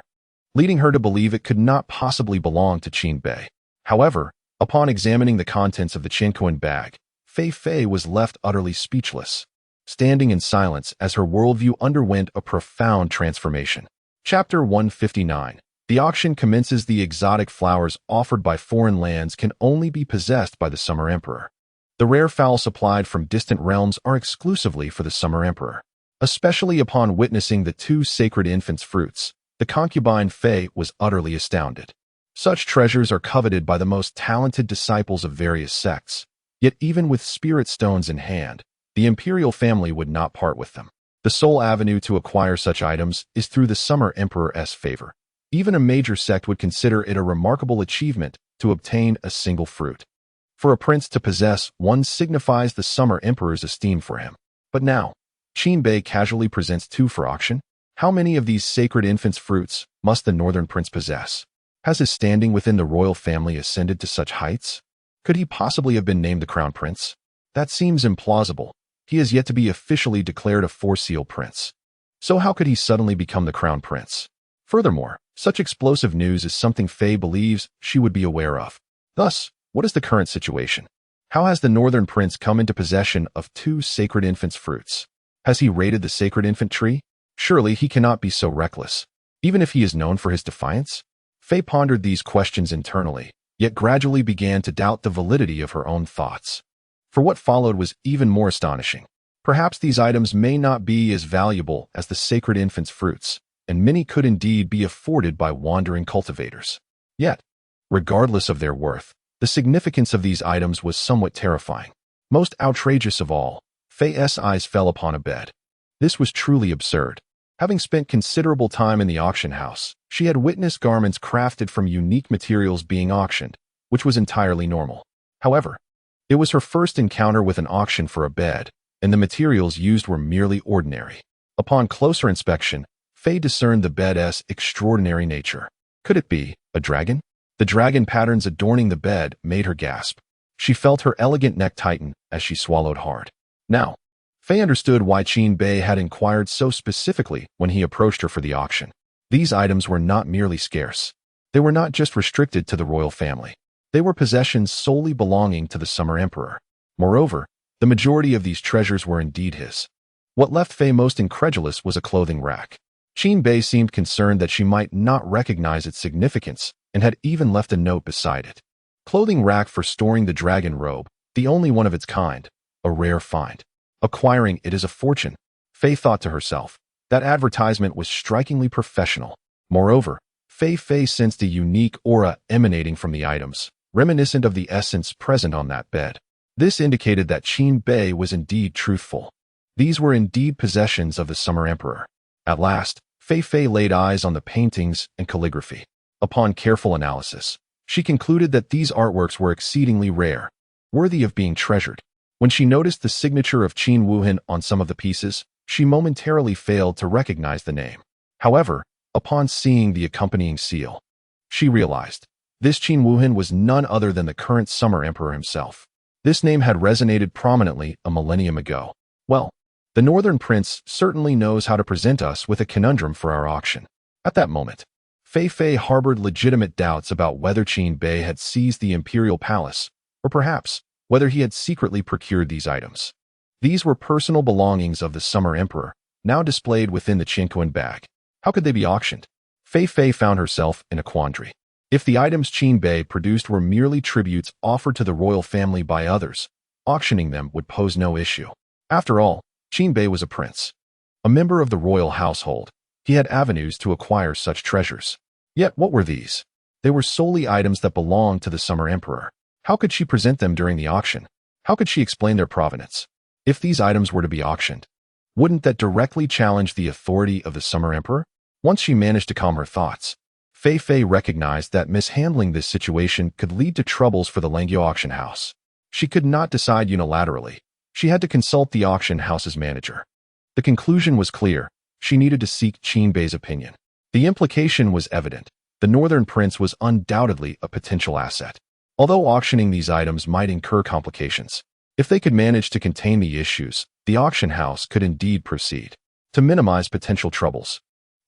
S1: leading her to believe it could not possibly belong to Qin Bei. However, upon examining the contents of the Qinkuan bag, Fei Fei was left utterly speechless, standing in silence as her worldview underwent a profound transformation. Chapter 159. The auction commences. The exotic flowers offered by foreign lands can only be possessed by the Summer Emperor. The rare fowl supplied from distant realms are exclusively for the Summer Emperor. Especially upon witnessing the two sacred infants' fruits, the concubine Fei was utterly astounded. Such treasures are coveted by the most talented disciples of various sects, yet even with spirit stones in hand, the imperial family would not part with them. The sole avenue to acquire such items is through the Summer Emperor's favor. Even a major sect would consider it a remarkable achievement to obtain a single fruit. For a prince to possess one signifies the Summer Emperor's esteem for him. But now, Qin Bei casually presents two for auction. How many of these sacred infants' fruits must the northern prince possess? Has his standing within the royal family ascended to such heights? Could he possibly have been named the crown prince? That seems implausible. He is yet to be officially declared a four-seal prince. So how could he suddenly become the crown prince? Furthermore, such explosive news is something Fei believes she would be aware of. Thus, what is the current situation? How has the northern prince come into possession of two sacred infants' fruits? Has he raided the sacred infant tree? Surely he cannot be so reckless, even if he is known for his defiance? Fei pondered these questions internally, yet gradually began to doubt the validity of her own thoughts. For what followed was even more astonishing. Perhaps these items may not be as valuable as the sacred infant's fruits, and many could indeed be afforded by wandering cultivators. Yet, regardless of their worth, the significance of these items was somewhat terrifying. Most outrageous of all, Fei's eyes fell upon a bed. This was truly absurd. Having spent considerable time in the auction house, she had witnessed garments crafted from unique materials being auctioned, which was entirely normal. However, it was her first encounter with an auction for a bed, and the materials used were merely ordinary. Upon closer inspection, Fei discerned the bed's extraordinary nature. Could it be a dragon? The dragon patterns adorning the bed made her gasp. She felt her elegant neck tighten as she swallowed hard. Now, Fei understood why Qin Bei had inquired so specifically when he approached her for the auction. These items were not merely scarce. They were not just restricted to the royal family. They were possessions solely belonging to the Summer Emperor. Moreover, the majority of these treasures were indeed his. What left Fei most incredulous was a clothing rack. Qin Bei seemed concerned that she might not recognize its significance and had even left a note beside it. Clothing rack for storing the dragon robe, the only one of its kind, a rare find. Acquiring it is a fortune, Fei thought to herself. That advertisement was strikingly professional. Moreover, Fei sensed a unique aura emanating from the items, reminiscent of the essence present on that bed. This indicated that Qin Bei was indeed truthful. These were indeed possessions of the Summer Emperor. At last, Fei laid eyes on the paintings and calligraphy. Upon careful analysis, she concluded that these artworks were exceedingly rare, worthy of being treasured. When she noticed the signature of Qin Wuhan on some of the pieces, she momentarily failed to recognize the name. However, upon seeing the accompanying seal, she realized this Qin Wuhan was none other than the current Summer Emperor himself. This name had resonated prominently a millennium ago. Well, the Northern Prince certainly knows how to present us with a conundrum for our auction. At that moment, Fei harbored legitimate doubts about whether Qin Bei had seized the imperial palace, or perhaps whether he had secretly procured these items. These were personal belongings of the Summer Emperor, now displayed within the Qinkuan bag. How could they be auctioned? Fei found herself in a quandary. If the items Qin Bei produced were merely tributes offered to the royal family by others, auctioning them would pose no issue. After all, Qin Bei was a prince, a member of the royal household. He had avenues to acquire such treasures. Yet what were these? They were solely items that belonged to the Summer Emperor. How could she present them during the auction? How could she explain their provenance? If these items were to be auctioned, wouldn't that directly challenge the authority of the Summer Emperor? Once she managed to calm her thoughts, Fei recognized that mishandling this situation could lead to troubles for the Langya auction house. She could not decide unilaterally. She had to consult the auction house's manager. The conclusion was clear. She needed to seek Qin Bei's opinion. The implication was evident. The Northern Prince was undoubtedly a potential asset. Although auctioning these items might incur complications, If they could manage to contain the issues, the auction house could indeed proceed to minimize potential troubles.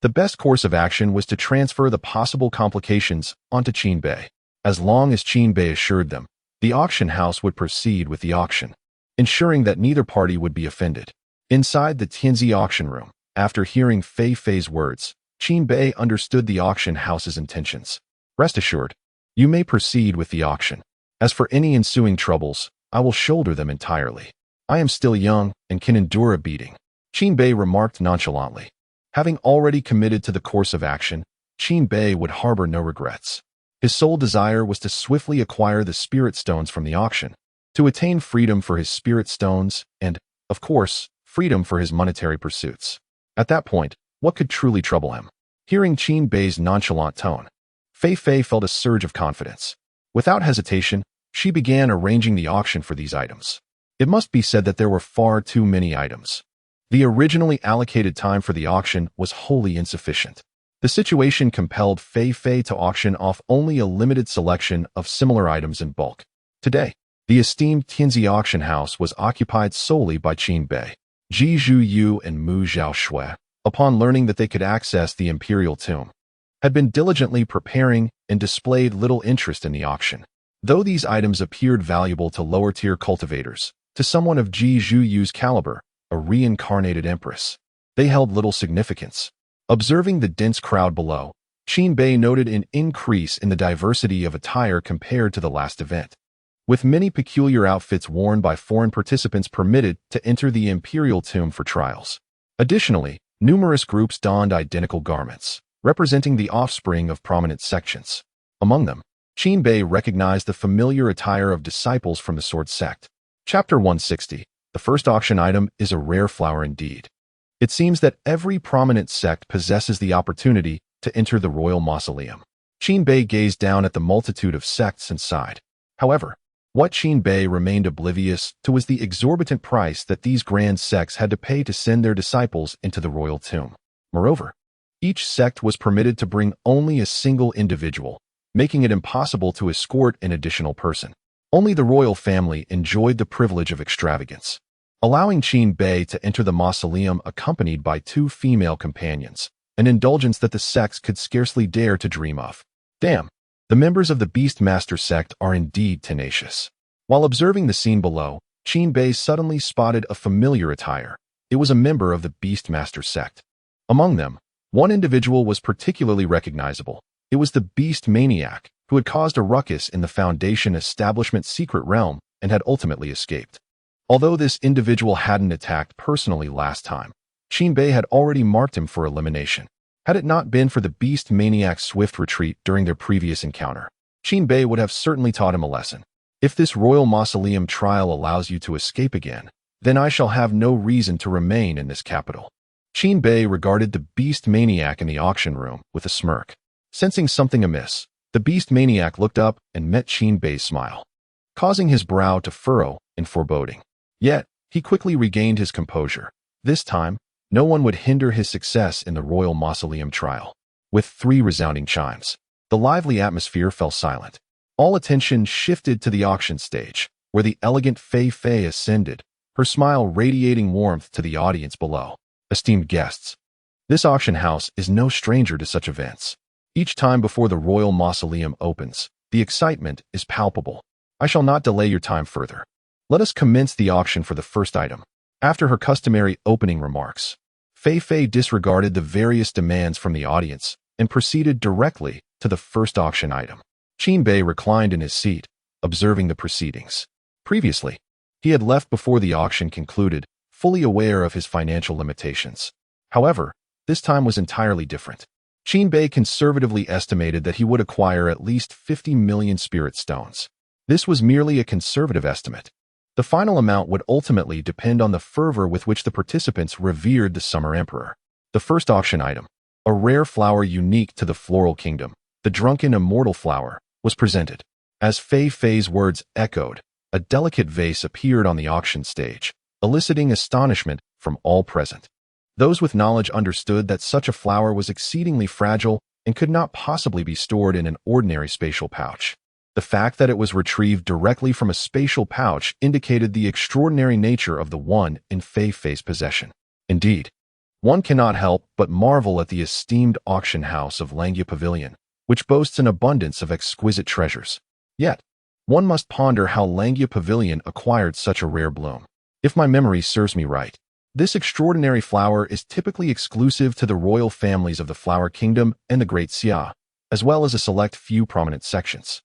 S1: The best course of action was to transfer the possible complications onto Qin Bei. As long as Qin Bei assured them, the auction house would proceed with the auction, ensuring that neither party would be offended. Inside the Tianzi auction room, after hearing Fei Fei's words, Qin Bei understood the auction house's intentions. Rest assured, you may proceed with the auction. As for any ensuing troubles, I will shoulder them entirely. I am still young and can endure a beating, Qin Bei remarked nonchalantly. Having already committed to the course of action, Qin Bei would harbor no regrets. His sole desire was to swiftly acquire the spirit stones from the auction, to attain freedom for his spirit stones and, of course, freedom for his monetary pursuits. At that point, what could truly trouble him? Hearing Qin Bei's nonchalant tone, Fei Fei felt a surge of confidence. Without hesitation, she began arranging the auction for these items. It must be said that there were far too many items. The originally allocated time for the auction was wholly insufficient. The situation compelled Fei Fei to auction off only a limited selection of similar items in bulk. Today, the esteemed Tianzi auction house was occupied solely by Qin Bei, Ji Zhuyu, and Mu Zhaoshui, upon learning that they could access the imperial tomb, had been diligently preparing and displayed little interest in the auction. Though these items appeared valuable to lower-tier cultivators, to someone of Ji Zhuyu's caliber, a reincarnated empress, they held little significance. Observing the dense crowd below, Qin Bei noted an increase in the diversity of attire compared to the last event, with many peculiar outfits worn by foreign participants permitted to enter the imperial tomb for trials. Additionally, numerous groups donned identical garments, representing the offspring of prominent sections. Among them, Qin Bei recognized the familiar attire of disciples from the Sword sect. Chapter 160. The first auction item is a rare flower indeed. It seems that every prominent sect possesses the opportunity to enter the royal mausoleum. Qin Bei gazed down at the multitude of sects and sighed. However, what Qin Bei remained oblivious to was the exorbitant price that these grand sects had to pay to send their disciples into the royal tomb. Moreover, each sect was permitted to bring only a single individual, making it impossible to escort an additional person. Only the royal family enjoyed the privilege of extravagance, allowing Qin Bei to enter the mausoleum accompanied by 2 female companions, an indulgence that the sects could scarcely dare to dream of. Damn, the members of the Beastmaster sect are indeed tenacious. While observing the scene below, Qin Bei suddenly spotted a familiar attire. It was a member of the Beastmaster sect. Among them, one individual was particularly recognizable. It was the Beast Maniac, who had caused a ruckus in the Foundation Establishment's secret realm and had ultimately escaped. Although this individual hadn't attacked personally last time, Qin Bei had already marked him for elimination. Had it not been for the Beast Maniac's swift retreat during their previous encounter, Qin Bei would have certainly taught him a lesson. If this royal mausoleum trial allows you to escape again, then I shall have no reason to remain in this capital. Qin Bei regarded the Beast Maniac in the auction room with a smirk. Sensing something amiss, the Beast Maniac looked up and met Qin Bei's smile, causing his brow to furrow in foreboding. Yet, he quickly regained his composure. This time, no one would hinder his success in the royal mausoleum trial. With 3 resounding chimes, the lively atmosphere fell silent. All attention shifted to the auction stage, where the elegant Fei Fei ascended, her smile radiating warmth to the audience below. Esteemed guests, this auction house is no stranger to such events. Each time before the royal mausoleum opens, the excitement is palpable. I shall not delay your time further. Let us commence the auction for the first item. After her customary opening remarks, Fei Fei disregarded the various demands from the audience and proceeded directly to the first auction item. Qin Bei reclined in his seat, observing the proceedings. Previously, he had left before the auction concluded, fully aware of his financial limitations. However, this time was entirely different. Qin Bei conservatively estimated that he would acquire at least 50 million spirit stones. This was merely a conservative estimate. The final amount would ultimately depend on the fervor with which the participants revered the Summer Emperor. The first auction item, a rare flower unique to the floral kingdom, the drunken immortal flower, was presented. As Fei Fei's words echoed, a delicate vase appeared on the auction stage, eliciting astonishment from all present. Those with knowledge understood that such a flower was exceedingly fragile and could not possibly be stored in an ordinary spatial pouch. The fact that it was retrieved directly from a spatial pouch indicated the extraordinary nature of the one in Fei Fei's possession. Indeed, one cannot help but marvel at the esteemed auction house of Langya Pavilion, which boasts an abundance of exquisite treasures. Yet, one must ponder how Langya Pavilion acquired such a rare bloom. If my memory serves me right, this extraordinary flower is typically exclusive to the royal families of the Flower Kingdom and the Great Xia, as well as a select few prominent sections.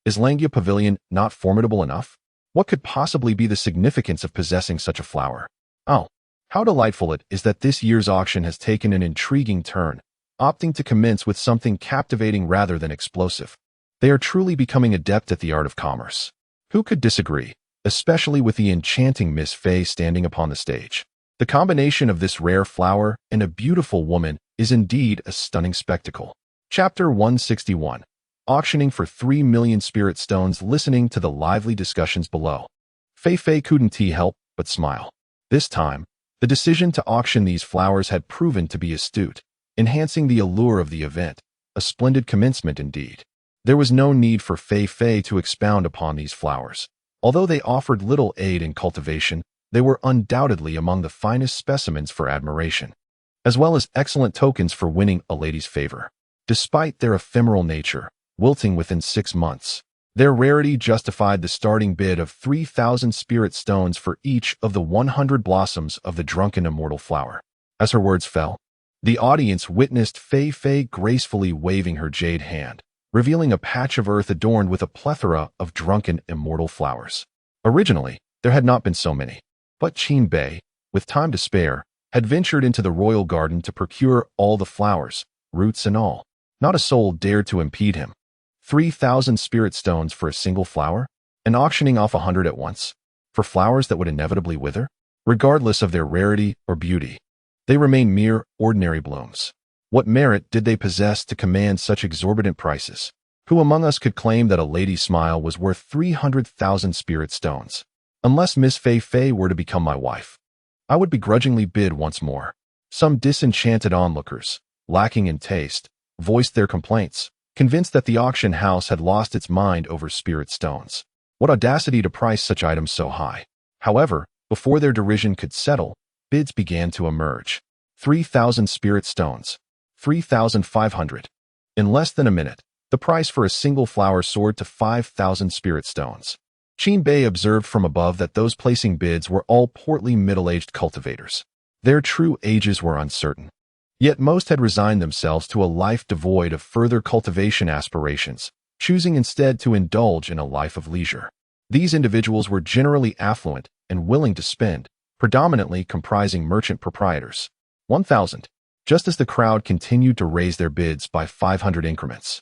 S1: Is Langya Pavilion not formidable enough? What could possibly be the significance of possessing such a flower? Oh, how delightful it is that this year's auction has taken an intriguing turn, opting to commence with something captivating rather than explosive. They are truly becoming adept at the art of commerce. Who could disagree, especially with the enchanting Miss Fei standing upon the stage? The combination of this rare flower and a beautiful woman is indeed a stunning spectacle. Chapter 161. Auctioning for 3 million spirit stones. Listening to the lively discussions below, Fei Fei couldn't help but smile. This time, the decision to auction these flowers had proven to be astute, enhancing the allure of the event, a splendid commencement indeed. There was no need for Fei Fei to expound upon these flowers. Although they offered little aid in cultivation, they were undoubtedly among the finest specimens for admiration, as well as excellent tokens for winning a lady's favor. Despite their ephemeral nature, wilting within 6 months, their rarity justified the starting bid of 3,000 spirit stones for each of the 100 blossoms of the drunken immortal flower. As her words fell, the audience witnessed Fei Fei gracefully waving her jade hand, revealing a patch of earth adorned with a plethora of drunken immortal flowers. Originally, there had not been so many, but Qin Bei, with time to spare, had ventured into the royal garden to procure all the flowers, roots and all. Not a soul dared to impede him. 3,000 spirit stones for a single flower, and auctioning off 100 at once, for flowers that would inevitably wither, regardless of their rarity or beauty. They remain mere, ordinary blooms. What merit did they possess to command such exorbitant prices? Who among us could claim that a lady's smile was worth 300,000 spirit stones? Unless Miss Fei Fei were to become my wife, I would begrudgingly bid once more. Some disenchanted onlookers, lacking in taste, voiced their complaints, convinced that the auction house had lost its mind over spirit stones. What audacity to price such items so high! However, before their derision could settle, bids began to emerge. 3,000 spirit stones. 3,500. In less than a minute, the price for a single flower soared to 5,000 spirit stones. Qin Bei observed from above that those placing bids were all portly middle-aged cultivators. Their true ages were uncertain. Yet most had resigned themselves to a life devoid of further cultivation aspirations, choosing instead to indulge in a life of leisure. These individuals were generally affluent and willing to spend, predominantly comprising merchant proprietors. 1,000. Just as the crowd continued to raise their bids by 500 increments,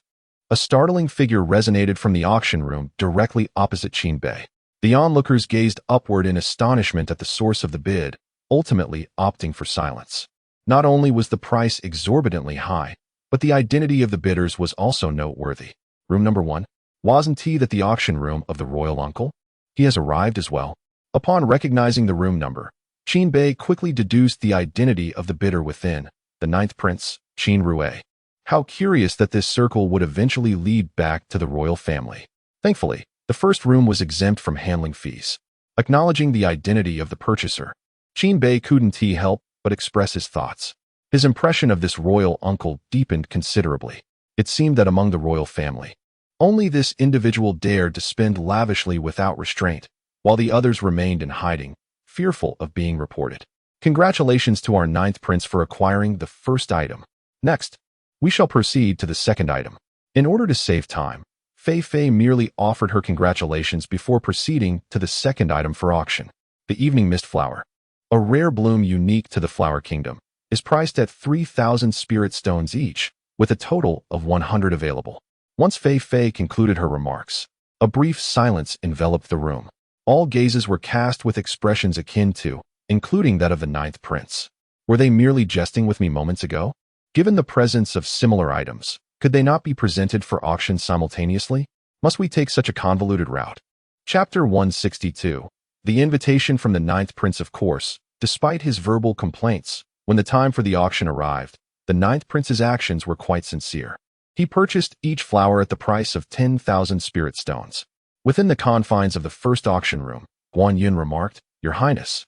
S1: a startling figure resonated from the auction room directly opposite Qin Bei. The onlookers gazed upward in astonishment at the source of the bid, ultimately opting for silence. Not only was the price exorbitantly high, but the identity of the bidders was also noteworthy. Room number 1. Wasn't he that the auction room of the royal uncle? He has arrived as well. Upon recognizing the room number, Qin Bei quickly deduced the identity of the bidder within, the 9th prince, Qin Rue. How curious that this circle would eventually lead back to the royal family. Thankfully, the first room was exempt from handling fees. Acknowledging the identity of the purchaser, Qin Bei couldn't help but express his thoughts. His impression of this royal uncle deepened considerably. It seemed that among the royal family, only this individual dared to spend lavishly without restraint, while the others remained in hiding, fearful of being reported. Congratulations to our 9th prince for acquiring the first item. Next, we shall proceed to the second item. In order to save time, Fei Fei merely offered her congratulations before proceeding to the second item for auction. The evening mist flower, a rare bloom unique to the Flower Kingdom, is priced at 3,000 spirit stones each, with a total of 100 available. Once Fei Fei concluded her remarks, a brief silence enveloped the room. All gazes were cast with expressions akin to, including that of the 9th prince. Were they merely jesting with me moments ago? Given the presence of similar items, could they not be presented for auction simultaneously? Must we take such a convoluted route? Chapter 162. The invitation from the 9th prince. Of course, despite his verbal complaints, when the time for the auction arrived, the 9th prince's actions were quite sincere. He purchased each flower at the price of 10,000 spirit stones. Within the confines of the first auction room, Guan Yun remarked, "Your Highness,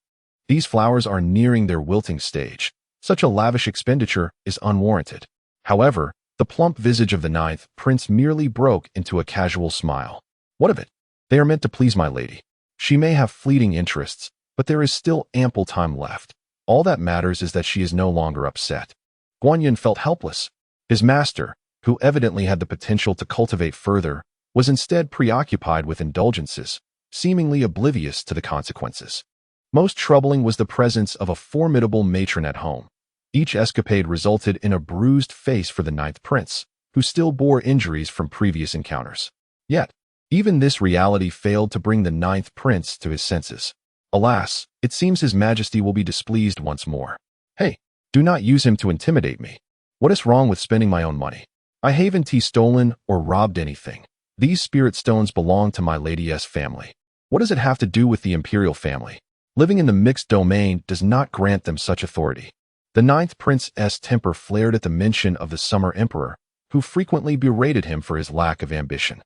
S1: these flowers are nearing their wilting stage. Such a lavish expenditure is unwarranted." However, the plump visage of the ninth prince merely broke into a casual smile. "What of it? They are meant to please my lady. She may have fleeting interests, but there is still ample time left. All that matters is that she is no longer upset." Guan Yun felt helpless. His master, who evidently had the potential to cultivate further, was instead preoccupied with indulgences, seemingly oblivious to the consequences. Most troubling was the presence of a formidable matron at home. Each escapade resulted in a bruised face for the ninth prince, who still bore injuries from previous encounters. Yet, even this reality failed to bring the ninth prince to his senses. Alas, it seems His Majesty will be displeased once more. "Hey, do not use him to intimidate me. What is wrong with spending my own money? I haven't stolen or robbed anything. These spirit stones belong to my lady's family. What does it have to do with the imperial family? Living in the mixed domain does not grant them such authority." The ninth prince's temper flared at the mention of the summer emperor, who frequently berated him for his lack of ambition.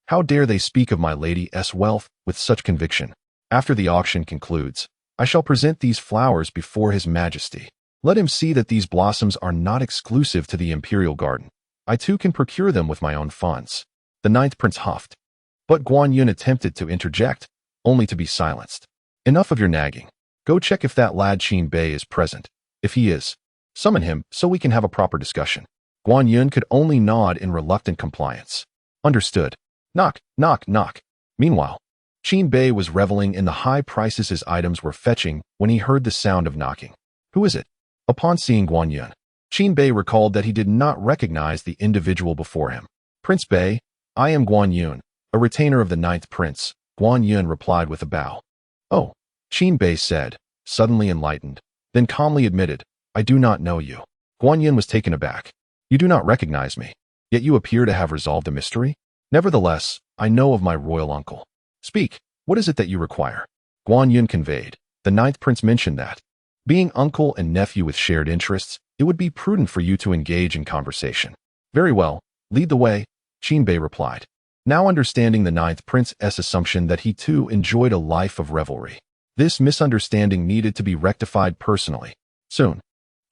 S1: How dare they speak of my lady's wealth with such conviction? After the auction concludes, I shall present these flowers before His Majesty. Let him see that these blossoms are not exclusive to the imperial garden. I too can procure them with my own funds. The ninth prince huffed. But Guan Yun attempted to interject, only to be silenced. "Enough of your nagging. Go check if that lad Qin Bei is present. If he is, summon him so we can have a proper discussion." Guan Yun could only nod in reluctant compliance. "Understood." Knock, knock, knock. Meanwhile, Qin Bei was reveling in the high prices his items were fetching when he heard the sound of knocking. "Who is it?" Upon seeing Guan Yun, Qin Bei recalled that he did not recognize the individual before him. "Prince Bei, I am Guan Yun, a retainer of the ninth prince," Guan Yun replied with a bow. "Oh," Qin Bei said, suddenly enlightened, then calmly admitted, "I do not know you." Guan Yun was taken aback. "You do not recognize me, yet you appear to have resolved the mystery? Nevertheless, I know of my royal uncle. Speak, what is it that you require?" Guan Yun conveyed. The ninth prince mentioned that, being uncle and nephew with shared interests, it would be prudent for you to engage in conversation. "Very well, lead the way," Qin Bei replied, now understanding the ninth prince's assumption that he too enjoyed a life of revelry. This misunderstanding needed to be rectified personally. Soon,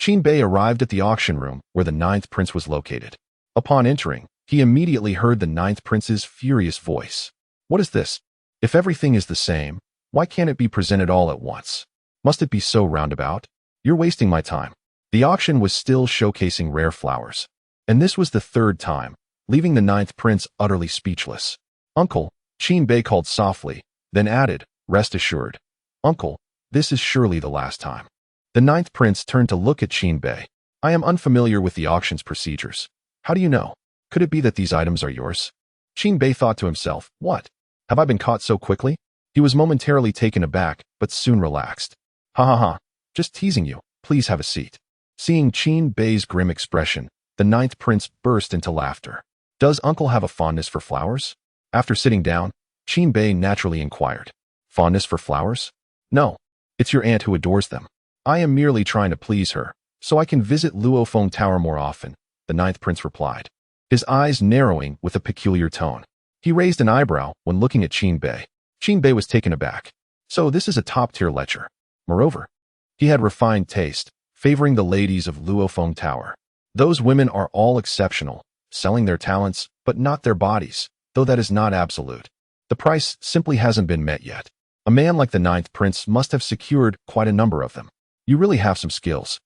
S1: Qin Bei arrived at the auction room where the ninth prince was located. Upon entering, he immediately heard the ninth prince's furious voice. "What is this? If everything is the same, why can't it be presented all at once? Must it be so roundabout? You're wasting my time." The auction was still showcasing rare flowers, and this was the third time, leaving the ninth prince utterly speechless. "Uncle," Qin Bei called softly, then added, "Rest assured. Uncle, this is surely the last time." The ninth prince turned to look at Qin Bei. "I am unfamiliar with the auction's procedures. How do you know? Could it be that these items are yours?" Qin Bei thought to himself, "What? Have I been caught so quickly?" He was momentarily taken aback, but soon relaxed. "Ha ha ha, just teasing you. Please have a seat." Seeing Qin Bei's grim expression, the ninth prince burst into laughter. "Does uncle have a fondness for flowers?" After sitting down, Qin Bei naturally inquired. "Fondness for flowers? No, it's your aunt who adores them. I am merely trying to please her, so I can visit Luofeng Tower more often," the ninth prince replied, his eyes narrowing with a peculiar tone. He raised an eyebrow when looking at Qin Bei. Qin Bei was taken aback. So this is a top-tier lecher. Moreover, he had refined taste, favoring the ladies of Luofeng Tower. Those women are all exceptional, selling their talents, but not their bodies, though that is not absolute. The price simply hasn't been met yet. A man like the ninth prince must have secured quite a number of them. You really have some skills.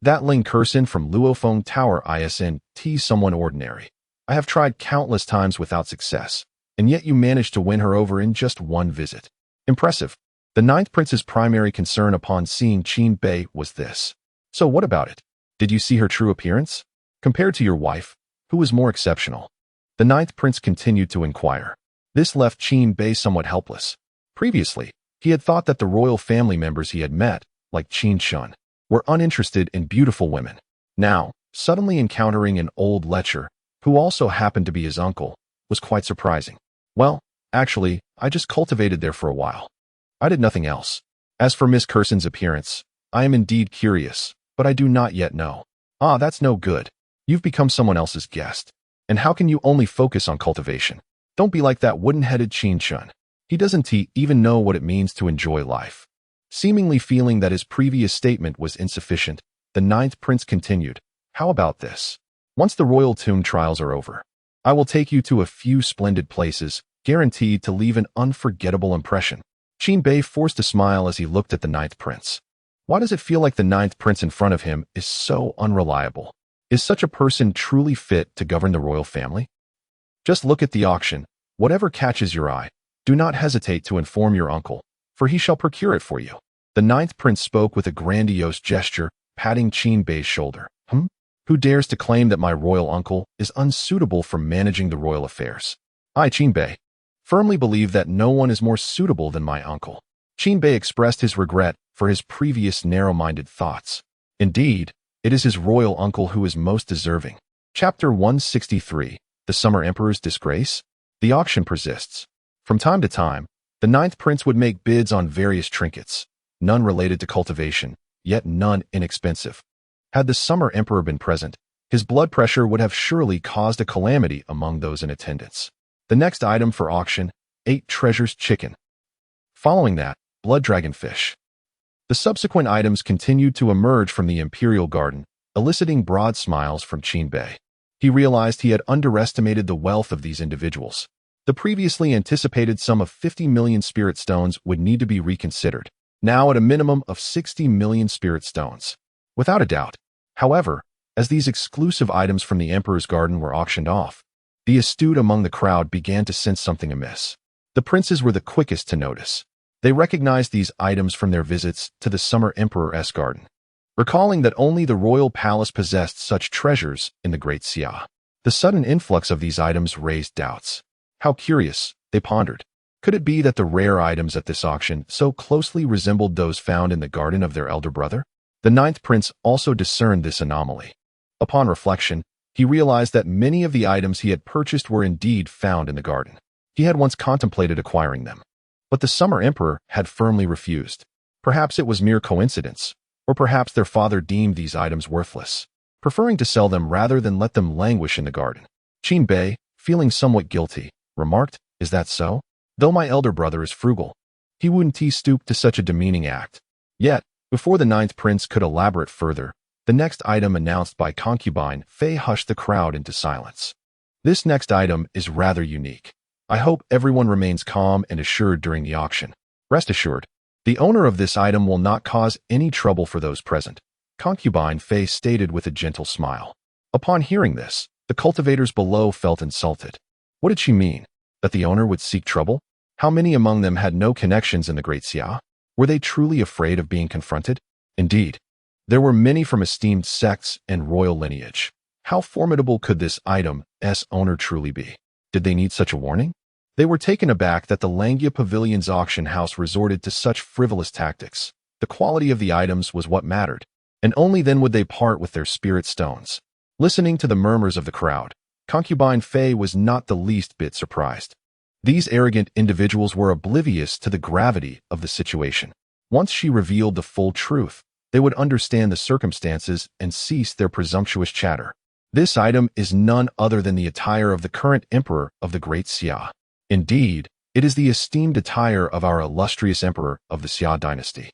S1: That Ling Kursin from Luofeng Tower isn't someone ordinary. I have tried countless times without success, and yet you managed to win her over in just one visit. Impressive. The ninth prince's primary concern upon seeing Qin Bei was this. So what about it? Did you see her true appearance? Compared to your wife, who was more exceptional? The ninth prince continued to inquire. This left Qin Bei somewhat helpless. Previously, he had thought that the royal family members he had met, like Qin Shun, were uninterested in beautiful women. Now, suddenly encountering an old lecher, who also happened to be his uncle, was quite surprising. "Well, actually, I just cultivated there for a while. I did nothing else. As for Miss Kursin's appearance, I am indeed curious, but I do not yet know." "Ah, that's no good. You've become someone else's guest. And how can you only focus on cultivation? Don't be like that wooden-headed Qin Chun. He doesn't even know what it means to enjoy life. Seemingly feeling that his previous statement was insufficient, the ninth prince continued, how about this? Once the royal tomb trials are over, I will take you to a few splendid places, guaranteed to leave an unforgettable impression. Qin Bei forced a smile as he looked at the ninth prince. Why does it feel like the ninth prince in front of him is so unreliable? Is such a person truly fit to govern the royal family? Just look at the auction. Whatever catches your eye, do not hesitate to inform your uncle, for he shall procure it for you. The ninth prince spoke with a grandiose gesture, patting Qin Bei's shoulder. Who dares to claim that my royal uncle is unsuitable for managing the royal affairs? I, Qin Bei, firmly believe that no one is more suitable than my uncle. Qin Bei expressed his regret for his previous narrow-minded thoughts. Indeed, it is his royal uncle who is most deserving. Chapter 163, The Summer Emperor's Disgrace. The auction persists. From time to time, the ninth prince would make bids on various trinkets, none related to cultivation, yet none inexpensive. Had the Summer Emperor been present, his blood pressure would have surely caused a calamity among those in attendance. The next item for auction, 8 treasures chicken. Following that, blood dragon fish. The subsequent items continued to emerge from the imperial garden, eliciting broad smiles from Qin Bei. He realized he had underestimated the wealth of these individuals. The previously anticipated sum of 50 million spirit stones would need to be reconsidered, now at a minimum of 60 million spirit stones. Without a doubt, however, as these exclusive items from the Emperor's garden were auctioned off, the astute among the crowd began to sense something amiss. The princes were the quickest to notice. They recognized these items from their visits to the Summer Emperor's garden, recalling that only the royal palace possessed such treasures in the Great Xia. The sudden influx of these items raised doubts. How curious, they pondered. Could it be that the rare items at this auction so closely resembled those found in the garden of their elder brother? The ninth prince also discerned this anomaly. Upon reflection, he realized that many of the items he had purchased were indeed found in the garden. He had once contemplated acquiring them, but the Summer Emperor had firmly refused. Perhaps it was mere coincidence, or perhaps their father deemed these items worthless, preferring to sell them rather than let them languish in the garden. Qin Bei, feeling somewhat guilty, remarked, "Is that so? Though my elder brother is frugal, he wouldn't stoop to such a demeaning act." Yet, before the ninth prince could elaborate further, the next item announced by concubine Fei hushed the crowd into silence. This next item is rather unique. I hope everyone remains calm and assured during the auction. Rest assured, the owner of this item will not cause any trouble for those present, concubine Fei stated with a gentle smile. Upon hearing this, the cultivators below felt insulted. What did she mean? That the owner would seek trouble? How many among them had no connections in the Great Xia? Were they truly afraid of being confronted? Indeed, there were many from esteemed sects and royal lineage. How formidable could this item's owner truly be? Did they need such a warning? They were taken aback that the Langya Pavilion's auction house resorted to such frivolous tactics. The quality of the items was what mattered, and only then would they part with their spirit stones. Listening to the murmurs of the crowd, concubine Fei was not the least bit surprised. These arrogant individuals were oblivious to the gravity of the situation. Once she revealed the full truth, they would understand the circumstances and cease their presumptuous chatter. This item is none other than the attire of the current emperor of the Great Xia. Indeed, it is the esteemed attire of our illustrious emperor of the Xia dynasty,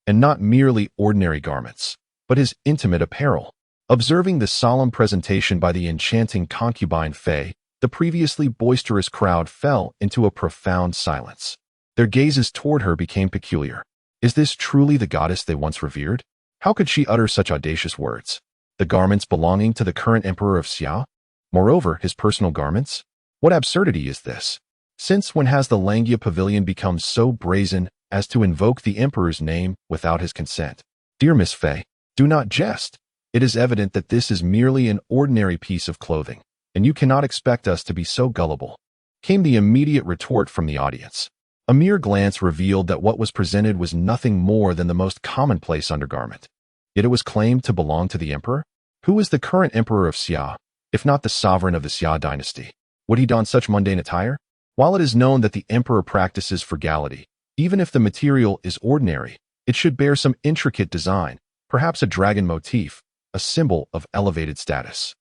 S1: and not merely ordinary garments, but his intimate apparel. Observing the solemn presentation by the enchanting concubine Fei, the previously boisterous crowd fell into a profound silence. Their gazes toward her became peculiar. Is this truly the goddess they once revered? How could she utter such audacious words? The garments belonging to the current emperor of Xia? Moreover, his personal garments? What absurdity is this? Since when has the Langya Pavilion become so brazen as to invoke the emperor's name without his consent? Dear Miss Fei, do not jest. It is evident that this is merely an ordinary piece of clothing, and you cannot expect us to be so gullible, came the immediate retort from the audience. A mere glance revealed that what was presented was nothing more than the most commonplace undergarment. Yet it was claimed to belong to the emperor? Who is the current emperor of Xia, if not the sovereign of the Xia dynasty? Would he don such mundane attire? While it is known that the emperor practices frugality, even if the material is ordinary, it should bear some intricate design, perhaps a dragon motif, a symbol of elevated status.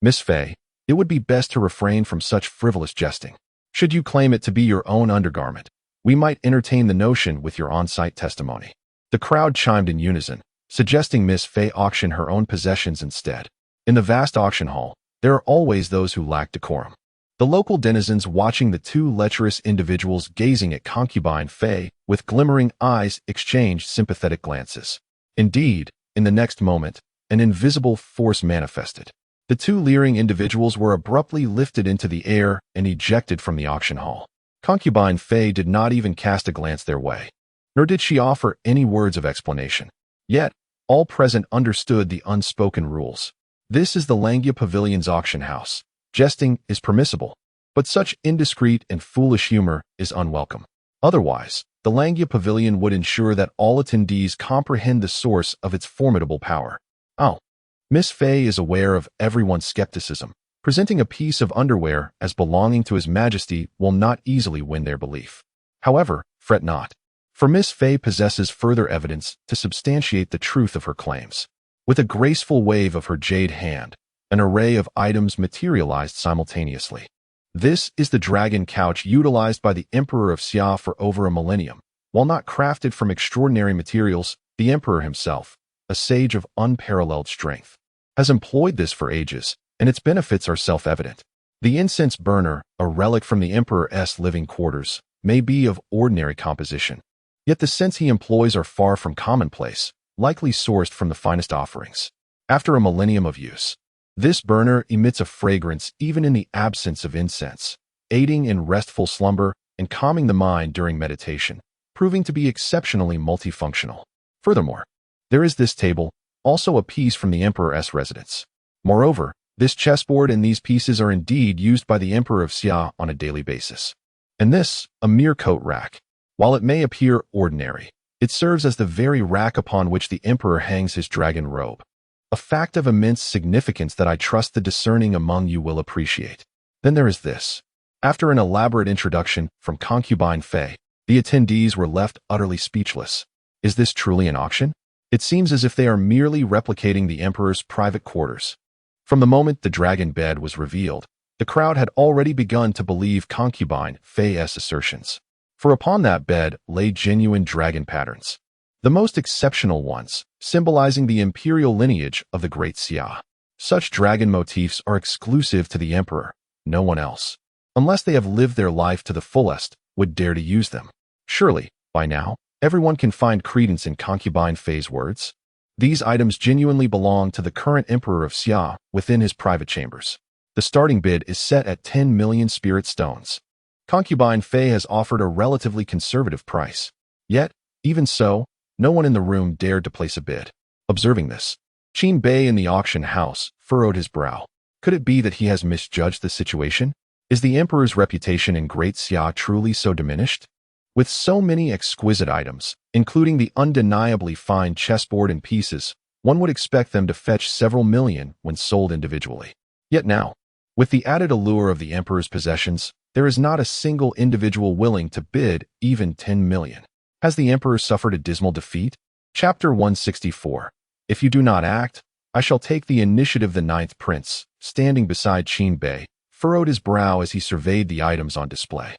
S1: Miss Fei, It would be best to refrain from such frivolous jesting. Should you claim it to be your own undergarment, we might entertain the notion with your on-site testimony. The crowd chimed in unison, suggesting Miss Fay auction her own possessions instead. In the vast auction hall, there are always those who lack decorum. The local denizens watching the two lecherous individuals gazing at concubine Fay with glimmering eyes exchanged sympathetic glances. Indeed, in the next moment, an invisible force manifested. The two leering individuals were abruptly lifted into the air and ejected from the auction hall. Concubine Fay did not even cast a glance their way, nor did she offer any words of explanation. Yet, all present understood the unspoken rules. This is the Langya Pavilion's auction house. Jesting is permissible, but such indiscreet and foolish humor is unwelcome. Otherwise, the Langya Pavilion would ensure that all attendees comprehend the source of its formidable power. Oh, Miss Fay is aware of everyone's skepticism. Presenting a piece of underwear as belonging to His Majesty will not easily win their belief. However, fret not, for Miss Fay possesses further evidence to substantiate the truth of her claims. With a graceful wave of her jade hand, an array of items materialized simultaneously. This is the dragon couch utilized by the Emperor of Xia for over a millennium. While not crafted from extraordinary materials, the Emperor himself, a sage of unparalleled strength, has employed this for ages, and its benefits are self-evident. The incense burner, a relic from the Emperor's living quarters, may be of ordinary composition, yet the scents he employs are far from commonplace, likely sourced from the finest offerings. After a millennium of use, this burner emits a fragrance even in the absence of incense, aiding in restful slumber and calming the mind during meditation, proving to be exceptionally multifunctional. Furthermore, there is this table, also a piece from the Emperor's residence. Moreover, this chessboard and these pieces are indeed used by the Emperor of Xia on a daily basis. And this, a mere coat rack. While it may appear ordinary, it serves as the very rack upon which the Emperor hangs his dragon robe. A fact of immense significance that I trust the discerning among you will appreciate. Then there is this. After an elaborate introduction from concubine Fay, the attendees were left utterly speechless. Is this truly an auction? It seems as if they are merely replicating the Emperor's private quarters. From the moment the dragon bed was revealed, the crowd had already begun to believe concubine Fay's assertions. For upon that bed lay genuine dragon patterns, the most exceptional ones, symbolizing the imperial lineage of the great Xia. Such dragon motifs are exclusive to the Emperor. No one else, unless they have lived their life to the fullest, would dare to use them. Surely, by now, everyone can find credence in concubine Fay's words. These items genuinely belong to the current Emperor of Xia within his private chambers. The starting bid is set at 10 million spirit stones. Concubine Fay has offered a relatively conservative price. Yet, even so, no one in the room dared to place a bid. Observing this, Qin Bei in the auction house furrowed his brow. Could it be that he has misjudged the situation? Is the Emperor's reputation in Great Xia truly so diminished? With so many exquisite items, including the undeniably fine chessboard and pieces, one would expect them to fetch several million when sold individually. Yet now, with the added allure of the Emperor's possessions, there is not a single individual willing to bid even 10 million. Has the Emperor suffered a dismal defeat? Chapter 164. If you do not act, I shall take the initiative. The ninth prince, standing beside Qin Bei, furrowed his brow as he surveyed the items on display.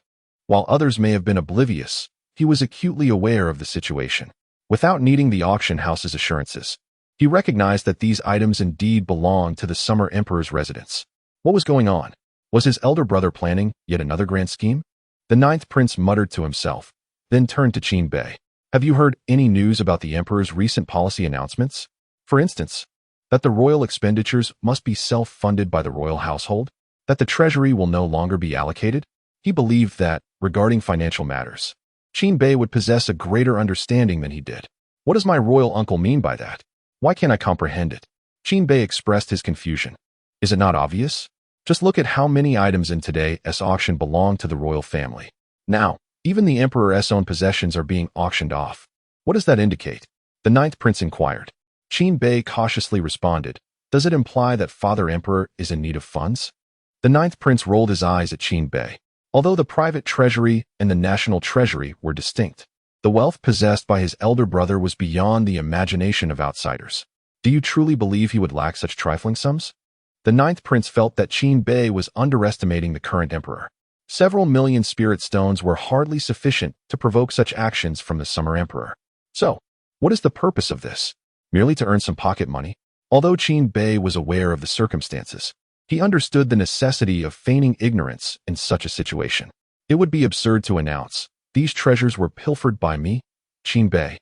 S1: While others may have been oblivious, he was acutely aware of the situation. Without needing the auction house's assurances, he recognized that these items indeed belonged to the Summer Emperor's residence. What was going on? Was his elder brother planning yet another grand scheme? The ninth prince muttered to himself, then turned to Qin Bei. Have you heard any news about the Emperor's recent policy announcements? For instance, that the royal expenditures must be self-funded by the royal household? That the treasury will no longer be allocated? He believed that, regarding financial matters, Qin Bei would possess a greater understanding than he did. What does my royal uncle mean by that? Why can't I comprehend it? Qin Bei expressed his confusion. Is it not obvious? Just look at how many items in today's auction belong to the royal family. Now, even the Emperor's own possessions are being auctioned off. What does that indicate? The ninth prince inquired. Qin Bei cautiously responded. Does it imply that Father Emperor is in need of funds? The ninth prince rolled his eyes at Qin Bei. Although the private treasury and the national treasury were distinct, the wealth possessed by his elder brother was beyond the imagination of outsiders. Do you truly believe he would lack such trifling sums? The ninth prince felt that Qin Bei was underestimating the current emperor. Several million spirit stones were hardly sufficient to provoke such actions from the summer emperor. So, what is the purpose of this? Merely to earn some pocket money? Although Qin Bei was aware of the circumstances, he understood the necessity of feigning ignorance in such a situation. It would be absurd to announce, "These treasures were pilfered by me, Qin Bei.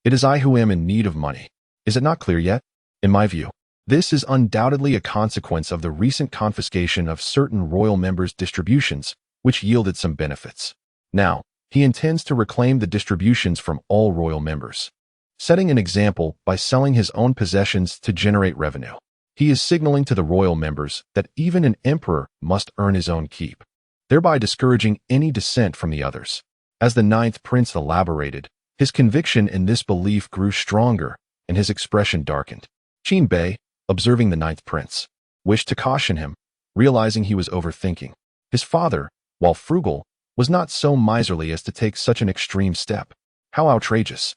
S1: It is I who am in need of money." Is it not clear yet? In my view, this is undoubtedly a consequence of the recent confiscation of certain royal members' distributions, which yielded some benefits. Now, he intends to reclaim the distributions from all royal members, setting an example by selling his own possessions to generate revenue. He is signaling to the royal members that even an emperor must earn his own keep, thereby discouraging any dissent from the others. As the ninth prince elaborated, his conviction in this belief grew stronger and his expression darkened. Qin Bei, observing the ninth prince, wished to caution him, realizing he was overthinking. His father, while frugal, was not so miserly as to take such an extreme step. How outrageous!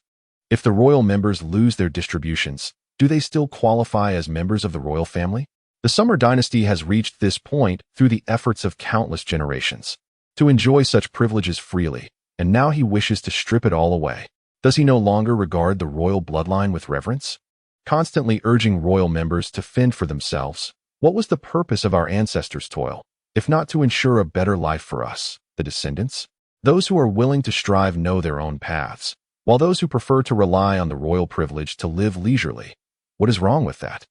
S1: If the royal members lose their distributions, do they still qualify as members of the royal family? The Summer dynasty has reached this point through the efforts of countless generations to enjoy such privileges freely, and now he wishes to strip it all away. Does he no longer regard the royal bloodline with reverence? Constantly urging royal members to fend for themselves, what was the purpose of our ancestors' toil, if not to ensure a better life for us, the descendants? Those who are willing to strive know their own paths, while those who prefer to rely on the royal privilege to live leisurely. What is wrong with that?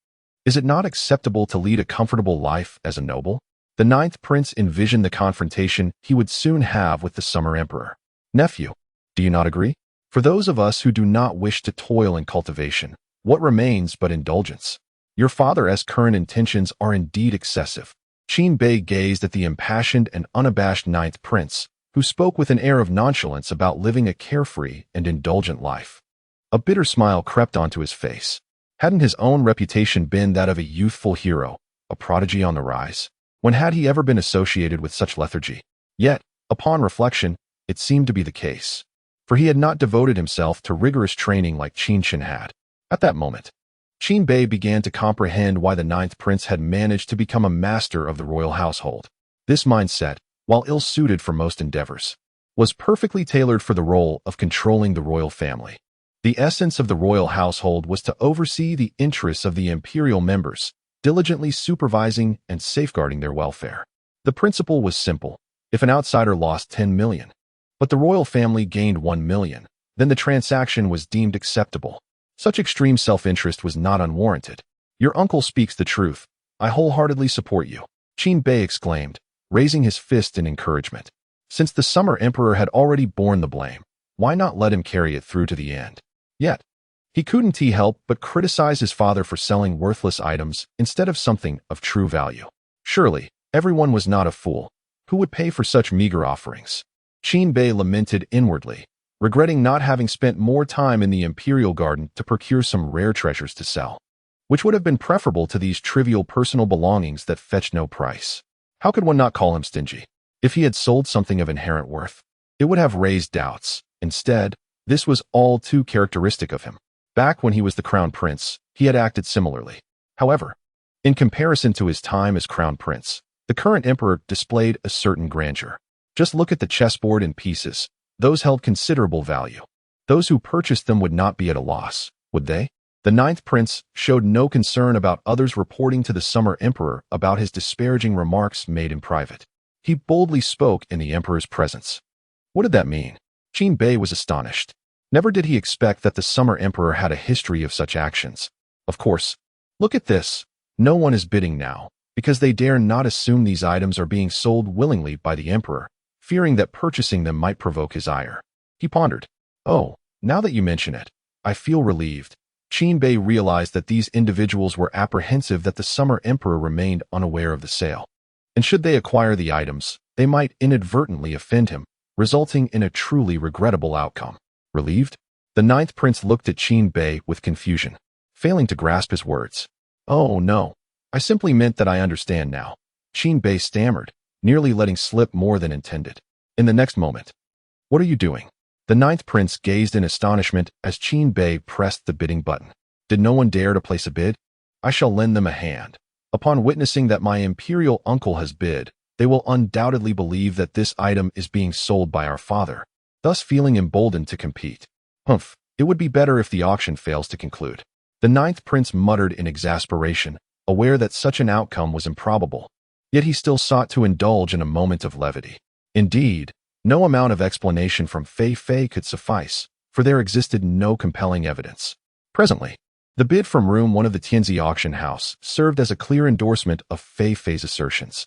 S1: Is it not acceptable to lead a comfortable life as a noble? The ninth prince envisioned the confrontation he would soon have with the summer emperor. Nephew, do you not agree? For those of us who do not wish to toil in cultivation, what remains but indulgence? Your father's current intentions are indeed excessive. Qin Bei gazed at the impassioned and unabashed ninth prince, who spoke with an air of nonchalance about living a carefree and indulgent life. A bitter smile crept onto his face. Hadn't his own reputation been that of a youthful hero, a prodigy on the rise? When had he ever been associated with such lethargy? Yet, upon reflection, it seemed to be the case, for he had not devoted himself to rigorous training like Qin Shen had. At that moment, Qin Bei began to comprehend why the ninth prince had managed to become a master of the royal household. This mindset, while ill-suited for most endeavors, was perfectly tailored for the role of controlling the royal family. The essence of the royal household was to oversee the interests of the imperial members, diligently supervising and safeguarding their welfare. The principle was simple. If an outsider lost 10 million, but the royal family gained 1 million, then the transaction was deemed acceptable. Such extreme self-interest was not unwarranted. Your uncle speaks the truth. I wholeheartedly support you, Qin Bei exclaimed, raising his fist in encouragement. Since the summer emperor had already borne the blame, why not let him carry it through to the end? Yet, he couldn't help but criticize his father for selling worthless items instead of something of true value. Surely, everyone was not a fool. Who would pay for such meager offerings? Qin Bei lamented inwardly, regretting not having spent more time in the imperial garden to procure some rare treasures to sell, which would have been preferable to these trivial personal belongings that fetched no price. How could one not call him stingy? If he had sold something of inherent worth, it would have raised doubts. Instead, this was all too characteristic of him. Back when he was the crown prince, he had acted similarly. However, in comparison to his time as crown prince, the current emperor displayed a certain grandeur. Just look at the chessboard in pieces. Those held considerable value. Those who purchased them would not be at a loss, would they? The ninth prince showed no concern about others reporting to the summer emperor about his disparaging remarks made in private. He boldly spoke in the emperor's presence. What did that mean? Qin Bei was astonished. Never did he expect that the summer emperor had a history of such actions. Of course, look at this. No one is bidding now, because they dare not assume these items are being sold willingly by the emperor, fearing that purchasing them might provoke his ire. He pondered. Oh, now that you mention it, I feel relieved. Qin Bei realized that these individuals were apprehensive that the summer emperor remained unaware of the sale. And should they acquire the items, they might inadvertently offend him, resulting in a truly regrettable outcome. Relieved? The ninth prince looked at Qin Bei with confusion, failing to grasp his words. Oh no, I simply meant that I understand now, Qin Bei stammered, nearly letting slip more than intended. In the next moment, what are you doing? The ninth prince gazed in astonishment as Qin Bei pressed the bidding button. Did no one dare to place a bid? I shall lend them a hand. Upon witnessing that my imperial uncle has bid, they will undoubtedly believe that this item is being sold by our father, thus feeling emboldened to compete. Humph, it would be better if the auction fails to conclude. The ninth prince muttered in exasperation, aware that such an outcome was improbable. Yet he still sought to indulge in a moment of levity. Indeed, no amount of explanation from Fei Fei could suffice, for there existed no compelling evidence. Presently, the bid from room 1 of the Tianzi auction house served as a clear endorsement of Fei Fei's assertions.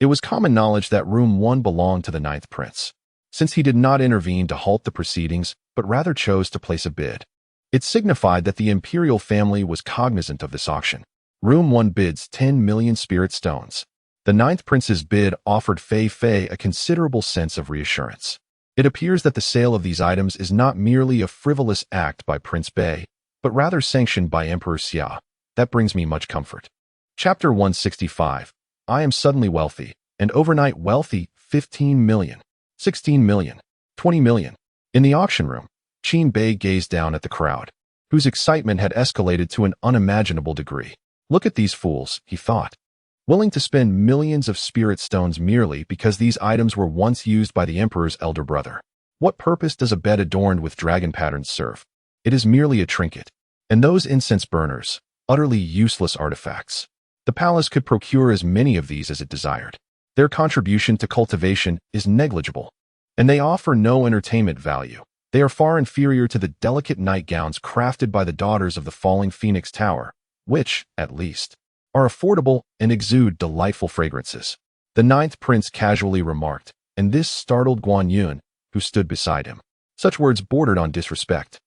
S1: It was common knowledge that room 1 belonged to the ninth prince, since he did not intervene to halt the proceedings, but rather chose to place a bid. It signified that the imperial family was cognizant of this auction. Room 1 bids 10 million spirit stones. The ninth prince's bid offered Fei Fei a considerable sense of reassurance. It appears that the sale of these items is not merely a frivolous act by Prince Bei, but rather sanctioned by Emperor Xia. That brings me much comfort. Chapter 165. I am suddenly wealthy, and overnight wealthy. 15 million, 16 million, 20 million. In the auction room, Qin Bei gazed down at the crowd, whose excitement had escalated to an unimaginable degree. Look at these fools, he thought. Willing to spend millions of spirit stones merely because these items were once used by the emperor's elder brother. What purpose does a bed adorned with dragon patterns serve? It is merely a trinket. And those incense burners, utterly useless artifacts. The palace could procure as many of these as it desired. Their contribution to cultivation is negligible, and they offer no entertainment value. They are far inferior to the delicate nightgowns crafted by the daughters of the falling Phoenix Tower, which, at least, are affordable and exude delightful fragrances. The ninth prince casually remarked, and this startled Guan Yun, who stood beside him. Such words bordered on disrespect.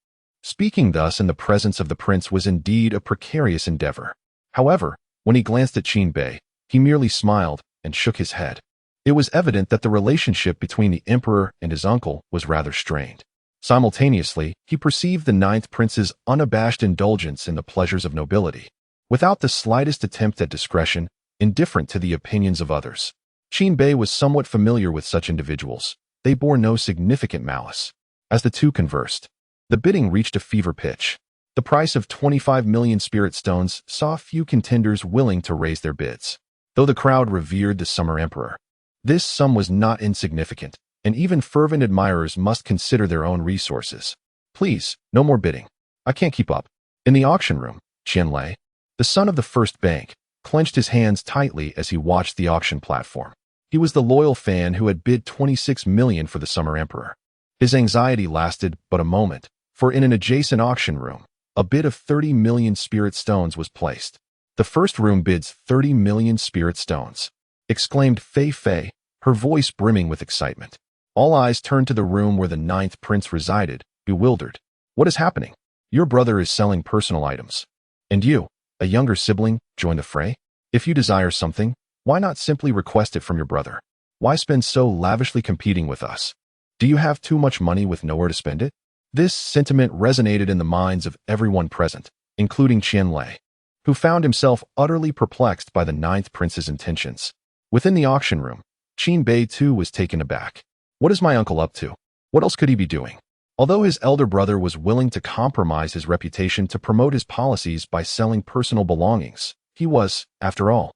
S1: Speaking thus in the presence of the prince was indeed a precarious endeavor. However, when he glanced at Qin Bei, he merely smiled and shook his head. It was evident that the relationship between the emperor and his uncle was rather strained. Simultaneously, he perceived the ninth prince's unabashed indulgence in the pleasures of nobility, without the slightest attempt at discretion, indifferent to the opinions of others. Qin Bei was somewhat familiar with such individuals. They bore no significant malice. As the two conversed, the bidding reached a fever pitch. The price of 25 million spirit stones saw few contenders willing to raise their bids. Though the crowd revered the summer emperor, this sum was not insignificant, and even fervent admirers must consider their own resources. Please, no more bidding. I can't keep up. In the auction room, Qian Lei, the son of the first bank, clenched his hands tightly as he watched the auction platform. He was the loyal fan who had bid 26 million for the summer emperor. His anxiety lasted but a moment, for in an adjacent auction room, a bid of 30 million spirit stones was placed. The first room bids 30 million spirit stones, exclaimed Fei Fei, her voice brimming with excitement. All eyes turned to the room where the ninth prince resided, bewildered. What is happening? Your brother is selling personal items. And you, a younger sibling, join the fray? If you desire something, why not simply request it from your brother? Why spend so lavishly competing with us? Do you have too much money with nowhere to spend it? This sentiment resonated in the minds of everyone present, including Qian Lei, who found himself utterly perplexed by the ninth prince's intentions. Within the auction room, Qin Bei too was taken aback. What is my uncle up to? What else could he be doing? Although his elder brother was willing to compromise his reputation to promote his policies by selling personal belongings, he was, after all,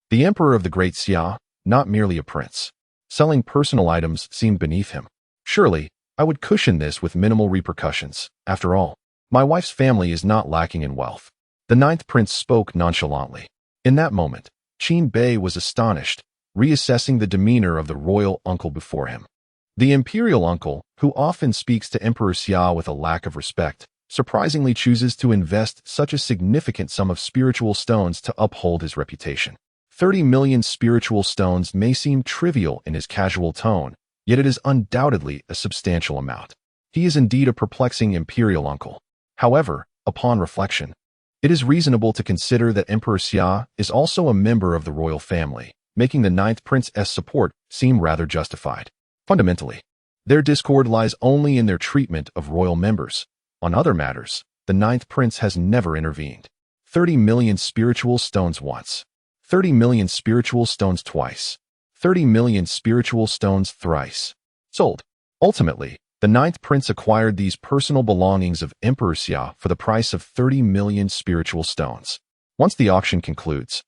S1: the emperor of the great Xia, not merely a prince. Selling personal items seemed beneath him. Surely, I would cushion this with minimal repercussions. After all, my wife's family is not lacking in wealth. The ninth prince spoke nonchalantly. In that moment, Qin Bei was astonished, reassessing the demeanor of the royal uncle before him. The imperial uncle, who often speaks to Emperor Xia with a lack of respect, surprisingly chooses to invest such a significant sum of spiritual stones to uphold his reputation. 30 million spiritual stones may seem trivial in his casual tone, yet it is undoubtedly a substantial amount. He is indeed a perplexing imperial uncle. However, upon reflection, it is reasonable to consider that Emperor Xia is also a member of the royal family, making the ninth prince's support seem rather justified. Fundamentally, their discord lies only in their treatment of royal members. On other matters, the ninth prince has never intervened. 30 million spiritual stones once. 30 million spiritual stones twice. 30 million spiritual stones thrice. Sold. Ultimately, the ninth prince acquired these personal belongings of Emperor Xia for the price of 30 million spiritual stones. Once the auction concludes,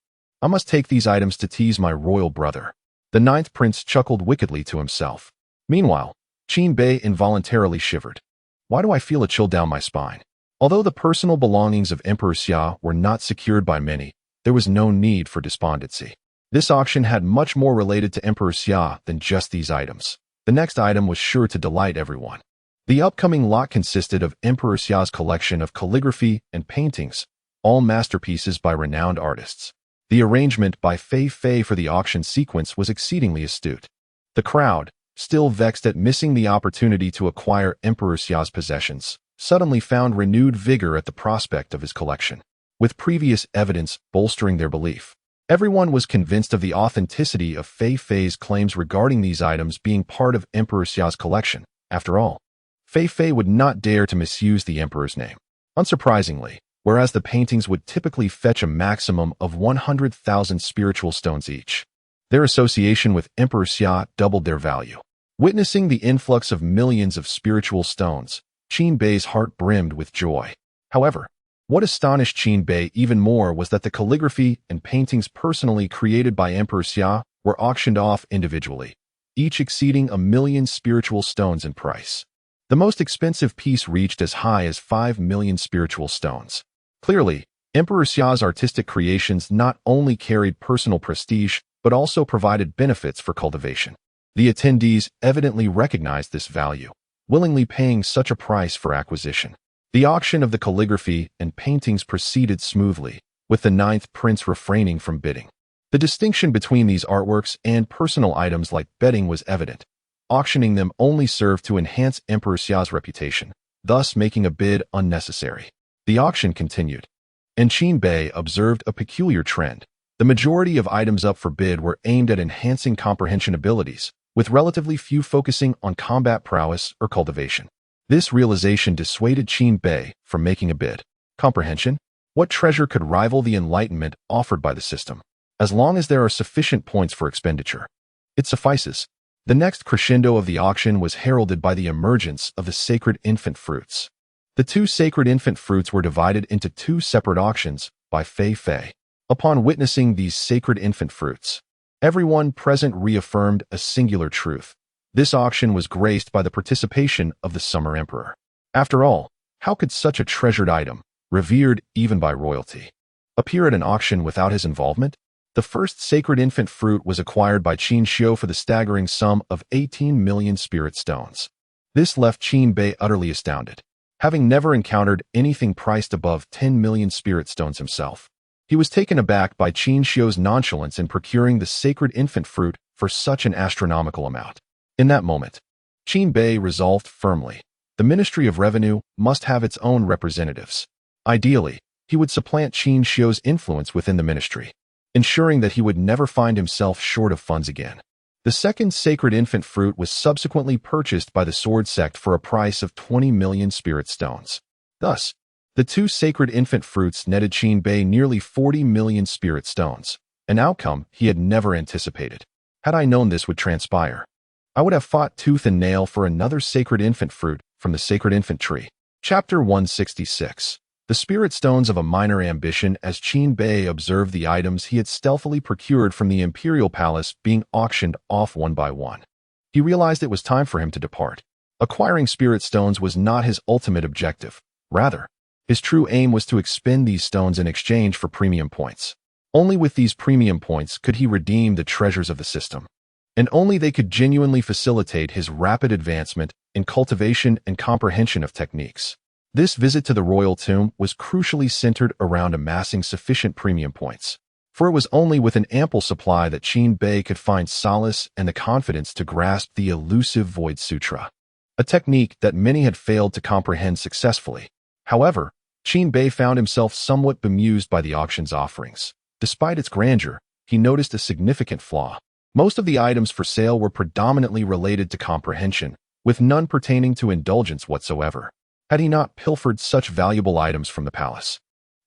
S1: I must take these items to tease my royal brother. The ninth prince chuckled wickedly to himself. Meanwhile, Qin Bei involuntarily shivered. Why do I feel a chill down my spine? Although the personal belongings of Emperor Xia were not secured by many, there was no need for despondency. This auction had much more related to Emperor Xia than just these items. The next item was sure to delight everyone. The upcoming lot consisted of Emperor Xia's collection of calligraphy and paintings, all masterpieces by renowned artists. The arrangement by Fei Fei for the auction sequence was exceedingly astute. The crowd, still vexed at missing the opportunity to acquire Emperor Xia's possessions, suddenly found renewed vigor at the prospect of his collection. With previous evidence bolstering their belief, everyone was convinced of the authenticity of Fei Fei's claims regarding these items being part of Emperor Xia's collection. After all, Fei Fei would not dare to misuse the emperor's name. Unsurprisingly, whereas the paintings would typically fetch a maximum of 100,000 spiritual stones each, their association with Emperor Xia doubled their value. Witnessing the influx of millions of spiritual stones, Qin Bei's heart brimmed with joy. However, what astonished Qin Bei even more was that the calligraphy and paintings personally created by Emperor Xia were auctioned off individually, each exceeding 1,000,000 spiritual stones in price. The most expensive piece reached as high as 5,000,000 spiritual stones. Clearly, Emperor Xia's artistic creations not only carried personal prestige, but also provided benefits for cultivation. The attendees evidently recognized this value, willingly paying such a price for acquisition. The auction of the calligraphy and paintings proceeded smoothly, with the ninth prince refraining from bidding. The distinction between these artworks and personal items like bedding was evident. Auctioning them only served to enhance Emperor Xia's reputation, thus making a bid unnecessary. The auction continued, and Qin Bei observed a peculiar trend. The majority of items up for bid were aimed at enhancing comprehension abilities, with relatively few focusing on combat prowess or cultivation. This realization dissuaded Qin Bei from making a bid. Comprehension? What treasure could rival the enlightenment offered by the system? As long as there are sufficient points for expenditure, it suffices. The next crescendo of the auction was heralded by the emergence of the sacred infant fruits. The two sacred infant fruits were divided into two separate auctions by Fei Fei. Upon witnessing these sacred infant fruits, everyone present reaffirmed a singular truth. This auction was graced by the participation of the Summer Emperor. After all, how could such a treasured item, revered even by royalty, appear at an auction without his involvement? The first sacred infant fruit was acquired by Qin Xiu for the staggering sum of 18,000,000 spirit stones. This left Qin Bei utterly astounded. Having never encountered anything priced above 10,000,000 spirit stones himself, he was taken aback by Qin Xiu's nonchalance in procuring the sacred infant fruit for such an astronomical amount. In that moment, Qin Bei resolved firmly, the Ministry of Revenue must have its own representatives. Ideally, he would supplant Qin Xiu's influence within the ministry, ensuring that he would never find himself short of funds again. The second sacred infant fruit was subsequently purchased by the Sword Sect for a price of 20,000,000 spirit stones. Thus, the two sacred infant fruits netted Qin Bei nearly 40,000,000 spirit stones, an outcome he had never anticipated. Had I known this would transpire, I would have fought tooth and nail for another sacred infant fruit from the sacred infant tree. Chapter 166. The spirit stones of a minor ambition. As Qin Bei observed the items he had stealthily procured from the imperial palace being auctioned off one by one, he realized it was time for him to depart. Acquiring spirit stones was not his ultimate objective. Rather, his true aim was to expend these stones in exchange for premium points. Only with these premium points could he redeem the treasures of the system, and only they could genuinely facilitate his rapid advancement in cultivation and comprehension of techniques. This visit to the royal tomb was crucially centered around amassing sufficient premium points, for it was only with an ample supply that Qin Bei could find solace and the confidence to grasp the elusive Void Sutra, a technique that many had failed to comprehend successfully. However, Qin Bei found himself somewhat bemused by the auction's offerings. Despite its grandeur, he noticed a significant flaw. Most of the items for sale were predominantly related to comprehension, with none pertaining to indulgence whatsoever. Had he not pilfered such valuable items from the palace,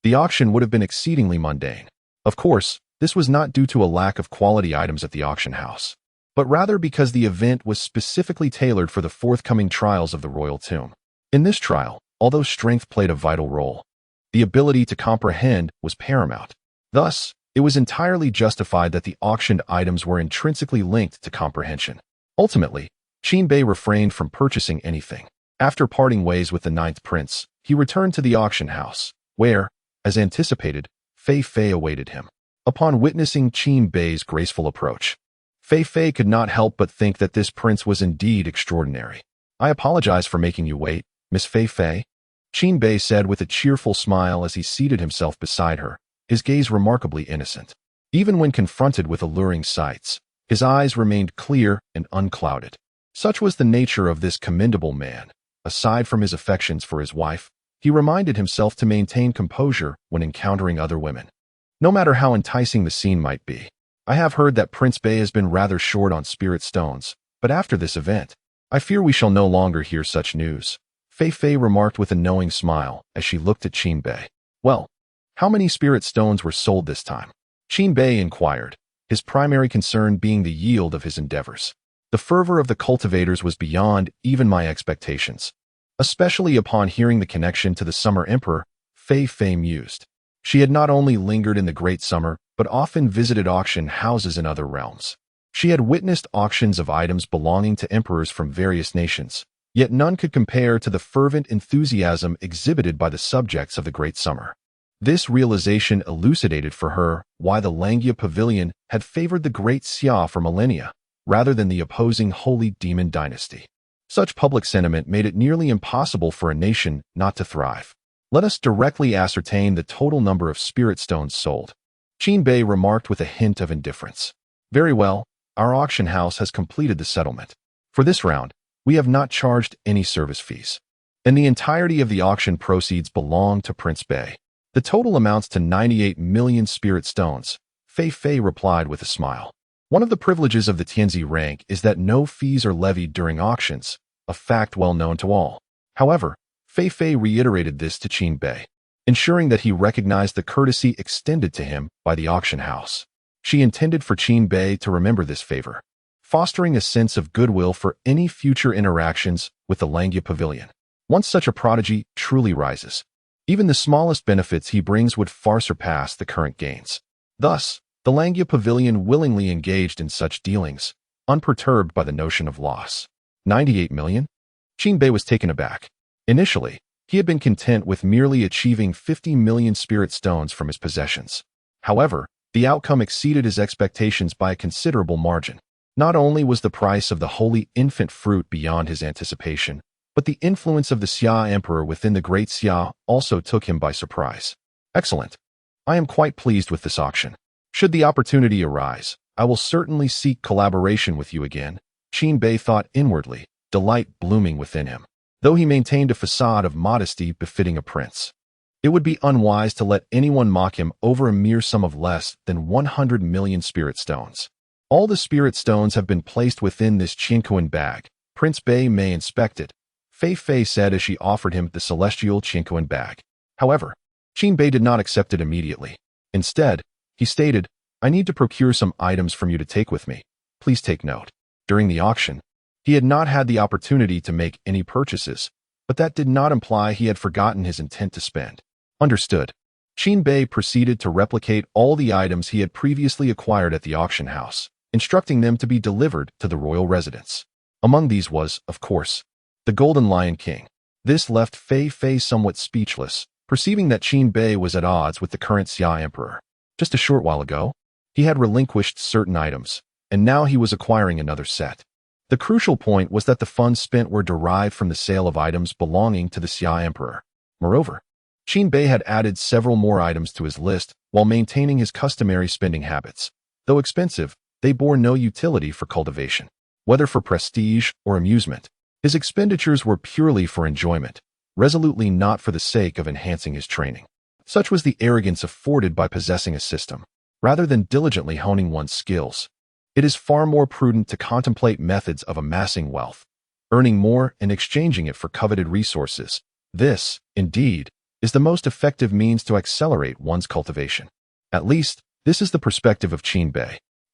S1: the auction would have been exceedingly mundane. Of course, this was not due to a lack of quality items at the auction house, but rather because the event was specifically tailored for the forthcoming trials of the royal tomb. In this trial, although strength played a vital role, the ability to comprehend was paramount. Thus, It was entirely justified that the auctioned items were intrinsically linked to comprehension. Ultimately, Qin refrained from purchasing anything. After parting ways with the ninth prince, he returned to the auction house, where, as anticipated, Fei awaited him. Upon witnessing Qin graceful approach, Fei could not help but think that this prince was indeed extraordinary. "I apologize for making you wait, Miss Fei," Qin said with a cheerful smile as he seated himself beside her, his gaze remarkably innocent. Even when confronted with alluring sights, his eyes remained clear and unclouded. Such was the nature of this commendable man. Aside from his affections for his wife, he reminded himself to maintain composure when encountering other women, no matter how enticing the scene might be. "I have heard that Prince Bei has been rather short on spirit stones, but after this event, I fear we shall no longer hear such news," Fei remarked with a knowing smile as she looked at Qin. "Well, how many spirit stones were sold this time?" Qin inquired, his primary concern being the yield of his endeavors. "The fervor of the cultivators was beyond even my expectations, especially upon hearing the connection to the Summer Emperor," Fei mused. She had not only lingered in the Great Summer, but often visited auction houses in other realms. She had witnessed auctions of items belonging to emperors from various nations, yet none could compare to the fervent enthusiasm exhibited by the subjects of the Great Summer. This realization elucidated for her why the Langya Pavilion had favored the Great Xia for millennia, rather than the opposing Holy Demon Dynasty. Such public sentiment made it nearly impossible for a nation not to thrive. "Let us directly ascertain the total number of spirit stones sold," Qin remarked with a hint of indifference. "Very well, our auction house has completed the settlement. For this round, we have not charged any service fees, and the entirety of the auction proceeds belong to Prince Bei. The total amounts to 98 million spirit stones," Fei replied with a smile. "One of the privileges of the Tianzi rank is that no fees are levied during auctions, a fact well known to all." However, Fei reiterated this to Qin, ensuring that he recognized the courtesy extended to him by the auction house. She intended for Qin to remember this favor, fostering a sense of goodwill for any future interactions with the Langya Pavilion. Once such a prodigy truly rises, even the smallest benefits he brings would far surpass the current gains. Thus, the Langya Pavilion willingly engaged in such dealings, unperturbed by the notion of loss. 98 million? Qin was taken aback. Initially, he had been content with merely achieving 50 million spirit stones from his possessions. However, the outcome exceeded his expectations by a considerable margin. Not only was the price of the holy infant fruit beyond his anticipation, but the influence of the Xia Emperor within the Great Xia also took him by surprise. "Excellent. I am quite pleased with this auction. Should the opportunity arise, I will certainly seek collaboration with you again," Qin thought inwardly, delight blooming within him. Though he maintained a facade of modesty befitting a prince, it would be unwise to let anyone mock him over a mere sum of less than 100 million spirit stones. "All the spirit stones have been placed within this Qinquan bag. Prince Bei may inspect it," Fei said as she offered him the celestial Qinquan bag. However, Qin did not accept it immediately. Instead, he stated, "I need to procure some items from you to take with me. Please take note." During the auction, he had not had the opportunity to make any purchases, but that did not imply he had forgotten his intent to spend. "Understood." Qin proceeded to replicate all the items he had previously acquired at the auction house, instructing them to be delivered to the royal residence. Among these was, of course, the Golden Lion King. This left Fei somewhat speechless, perceiving that Qin was at odds with the current Xia Emperor. Just a short while ago, he had relinquished certain items, and now he was acquiring another set. The crucial point was that the funds spent were derived from the sale of items belonging to the Xia Emperor. Moreover, Qin had added several more items to his list while maintaining his customary spending habits. Though expensive, they bore no utility for cultivation. Whether for prestige or amusement, his expenditures were purely for enjoyment, resolutely not for the sake of enhancing his training. Such was the arrogance afforded by possessing a system, rather than diligently honing one's skills. It is far more prudent to contemplate methods of amassing wealth, earning more and exchanging it for coveted resources. This, indeed, is the most effective means to accelerate one's cultivation. At least, this is the perspective of Qin.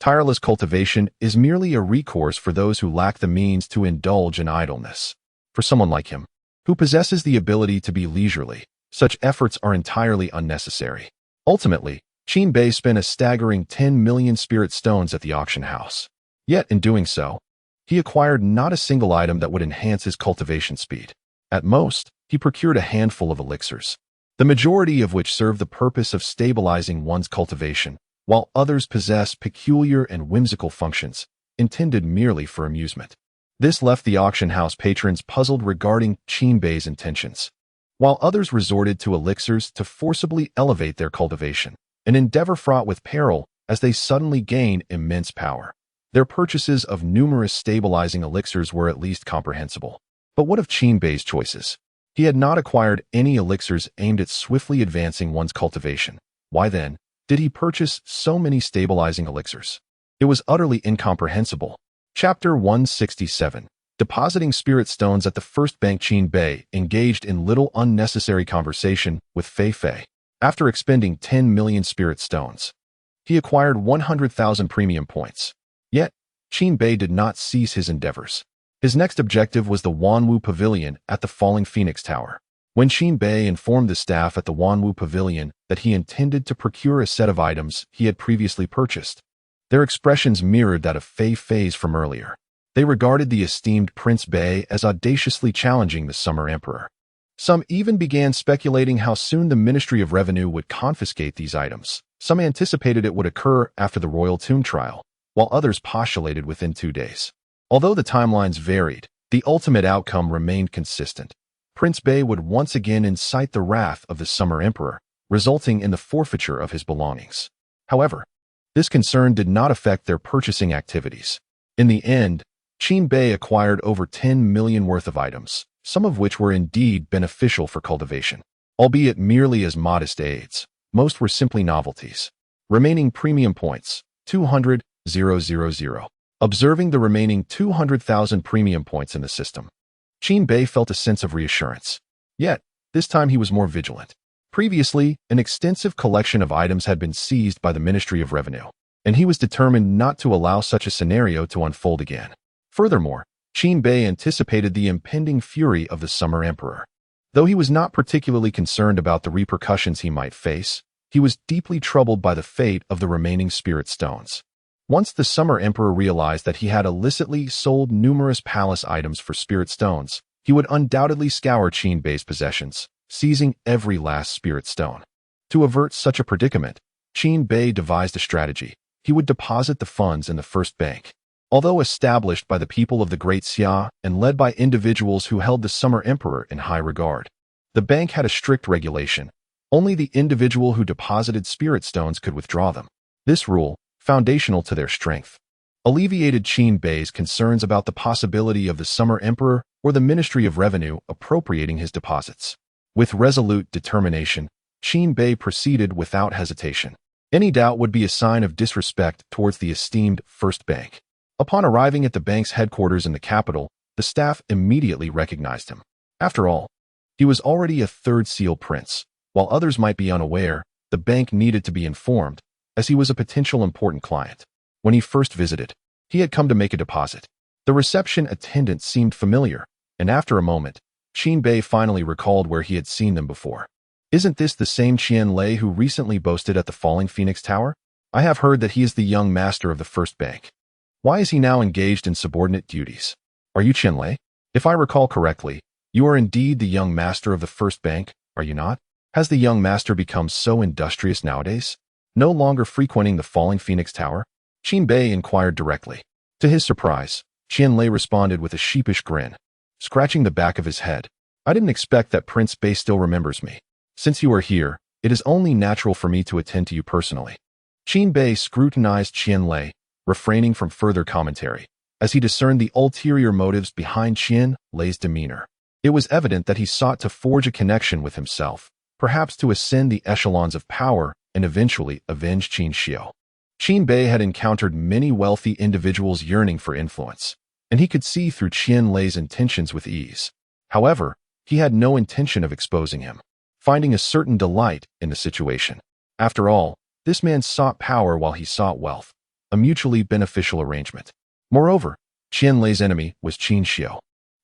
S1: Tireless cultivation is merely a recourse for those who lack the means to indulge in idleness. For someone like him, who possesses the ability to be leisurely, such efforts are entirely unnecessary. Ultimately, Qin Bei spent a staggering 10 million spirit stones at the auction house. Yet, in doing so, he acquired not a single item that would enhance his cultivation speed. At most, he procured a handful of elixirs, the majority of which serve the purpose of stabilizing one's cultivation, while others possess peculiar and whimsical functions, intended merely for amusement. This left the auction house patrons puzzled regarding Qin Bei's intentions, while others resorted to elixirs to forcibly elevate their cultivation, an endeavor fraught with peril as they suddenly gain immense power. Their purchases of numerous stabilizing elixirs were at least comprehensible. But what of Qin Bei's choices? He had not acquired any elixirs aimed at swiftly advancing one's cultivation. Why then did he purchase so many stabilizing elixirs? It was utterly incomprehensible. Chapter 167. Depositing spirit stones at the first bank. Qin Bei engaged in little unnecessary conversation with Fei Fei. After expending 10 million spirit stones, he acquired 100,000 premium points. Yet, Qin Bei did not cease his endeavors. His next objective was the Wanwu Pavilion at the Falling Phoenix Tower. When Qin Bei informed the staff at the Wanwu Pavilion that he intended to procure a set of items he had previously purchased, their expressions mirrored that of Fei Fei's from earlier. They regarded the esteemed Prince Bei as audaciously challenging the Summer Emperor. Some even began speculating how soon the Ministry of Revenue would confiscate these items. Some anticipated it would occur after the royal tomb trial, while others postulated within 2 days. Although the timelines varied, the ultimate outcome remained consistent. Prince Bei would once again incite the wrath of the Summer Emperor, resulting in the forfeiture of his belongings. However, this concern did not affect their purchasing activities. In the end, Qin Bei acquired over 10 million worth of items, some of which were indeed beneficial for cultivation. Albeit merely as modest aids, most were simply novelties. Remaining premium points, 200,000. Observing the remaining 200,000 premium points in the system, Qin Bei felt a sense of reassurance. Yet, this time he was more vigilant. Previously, an extensive collection of items had been seized by the Ministry of Revenue, and he was determined not to allow such a scenario to unfold again. Furthermore, Qin Bei anticipated the impending fury of the Summer Emperor. Though he was not particularly concerned about the repercussions he might face, he was deeply troubled by the fate of the remaining spirit stones. Once the Summer Emperor realized that he had illicitly sold numerous palace items for spirit stones, he would undoubtedly scour Qin Bei's possessions, seizing every last spirit stone. To avert such a predicament, Qin Bei devised a strategy. He would deposit the funds in the first bank. Although established by the people of the Great Xia and led by individuals who held the Summer Emperor in high regard, the bank had a strict regulation. Only the individual who deposited spirit stones could withdraw them. This rule, foundational to their strength, alleviated Qin Bei's concerns about the possibility of the Summer Emperor or the Ministry of Revenue appropriating his deposits. With resolute determination, Qin Bei proceeded without hesitation. Any doubt would be a sign of disrespect towards the esteemed First Bank. Upon arriving at the bank's headquarters in the capital, the staff immediately recognized him. After all, he was already a third seal prince. While others might be unaware, the bank needed to be informed, as he was a potential important client. When he first visited, he had come to make a deposit. The reception attendant seemed familiar, and after a moment, Qin Bei finally recalled where he had seen them before. Isn't this the same Qian Lei who recently boasted at the Falling Phoenix Tower? I have heard that he is the young master of the First Bank. Why is he now engaged in subordinate duties? Are you Qian Lei? If I recall correctly, you are indeed the young master of the First Bank, are you not? Has the young master become so industrious nowadays, no longer frequenting the Falling Phoenix Tower? Qin Bei inquired directly. To his surprise, Qian Lei responded with a sheepish grin, scratching the back of his head. I didn't expect that Prince Bei still remembers me. Since you are here, it is only natural for me to attend to you personally. Qin Bei scrutinized Qian Lei, refraining from further commentary, as he discerned the ulterior motives behind Qian Lei's demeanor. It was evident that he sought to forge a connection with himself, perhaps to ascend the echelons of power and eventually avenge Qin Xiao. Qin Bei had encountered many wealthy individuals yearning for influence, and he could see through Qian Lei's intentions with ease. However, he had no intention of exposing him, finding a certain delight in the situation. After all, this man sought power while he sought wealth, a mutually beneficial arrangement. Moreover, Qian Lei's enemy was Qin Xiao,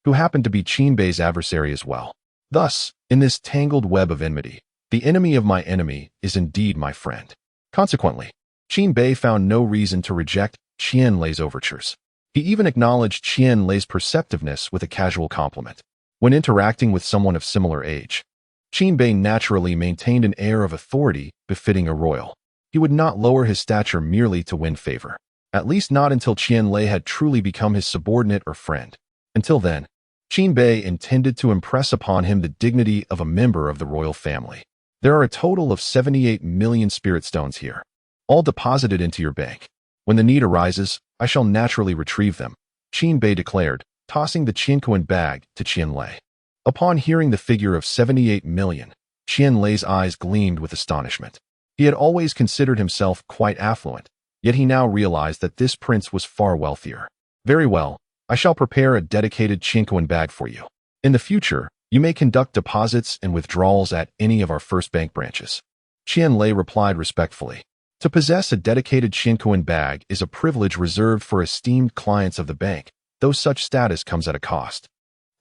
S1: who happened to be Qin Bei's adversary as well. Thus, in this tangled web of enmity, the enemy of my enemy is indeed my friend. Consequently, Qin Bei found no reason to reject Qian Lei's overtures. He even acknowledged Qian Lei's perceptiveness with a casual compliment. When interacting with someone of similar age, Qin Bei naturally maintained an air of authority befitting a royal. He would not lower his stature merely to win favor. At least not until Qian Lei had truly become his subordinate or friend. Until then, Qin Bei intended to impress upon him the dignity of a member of the royal family. There are a total of 78 million spirit stones here, all deposited into your bank. When the need arises, I shall naturally retrieve them, Qin Bei declared, tossing the Qianquan bag to Qian Lei. Upon hearing the figure of 78 million, Qian Lei's eyes gleamed with astonishment. He had always considered himself quite affluent, yet he now realized that this prince was far wealthier. Very well, I shall prepare a dedicated Qianquan bag for you. In the future, you may conduct deposits and withdrawals at any of our first bank branches. Qian Lei replied respectfully. To possess a dedicated Qianquan bag is a privilege reserved for esteemed clients of the bank, though such status comes at a cost.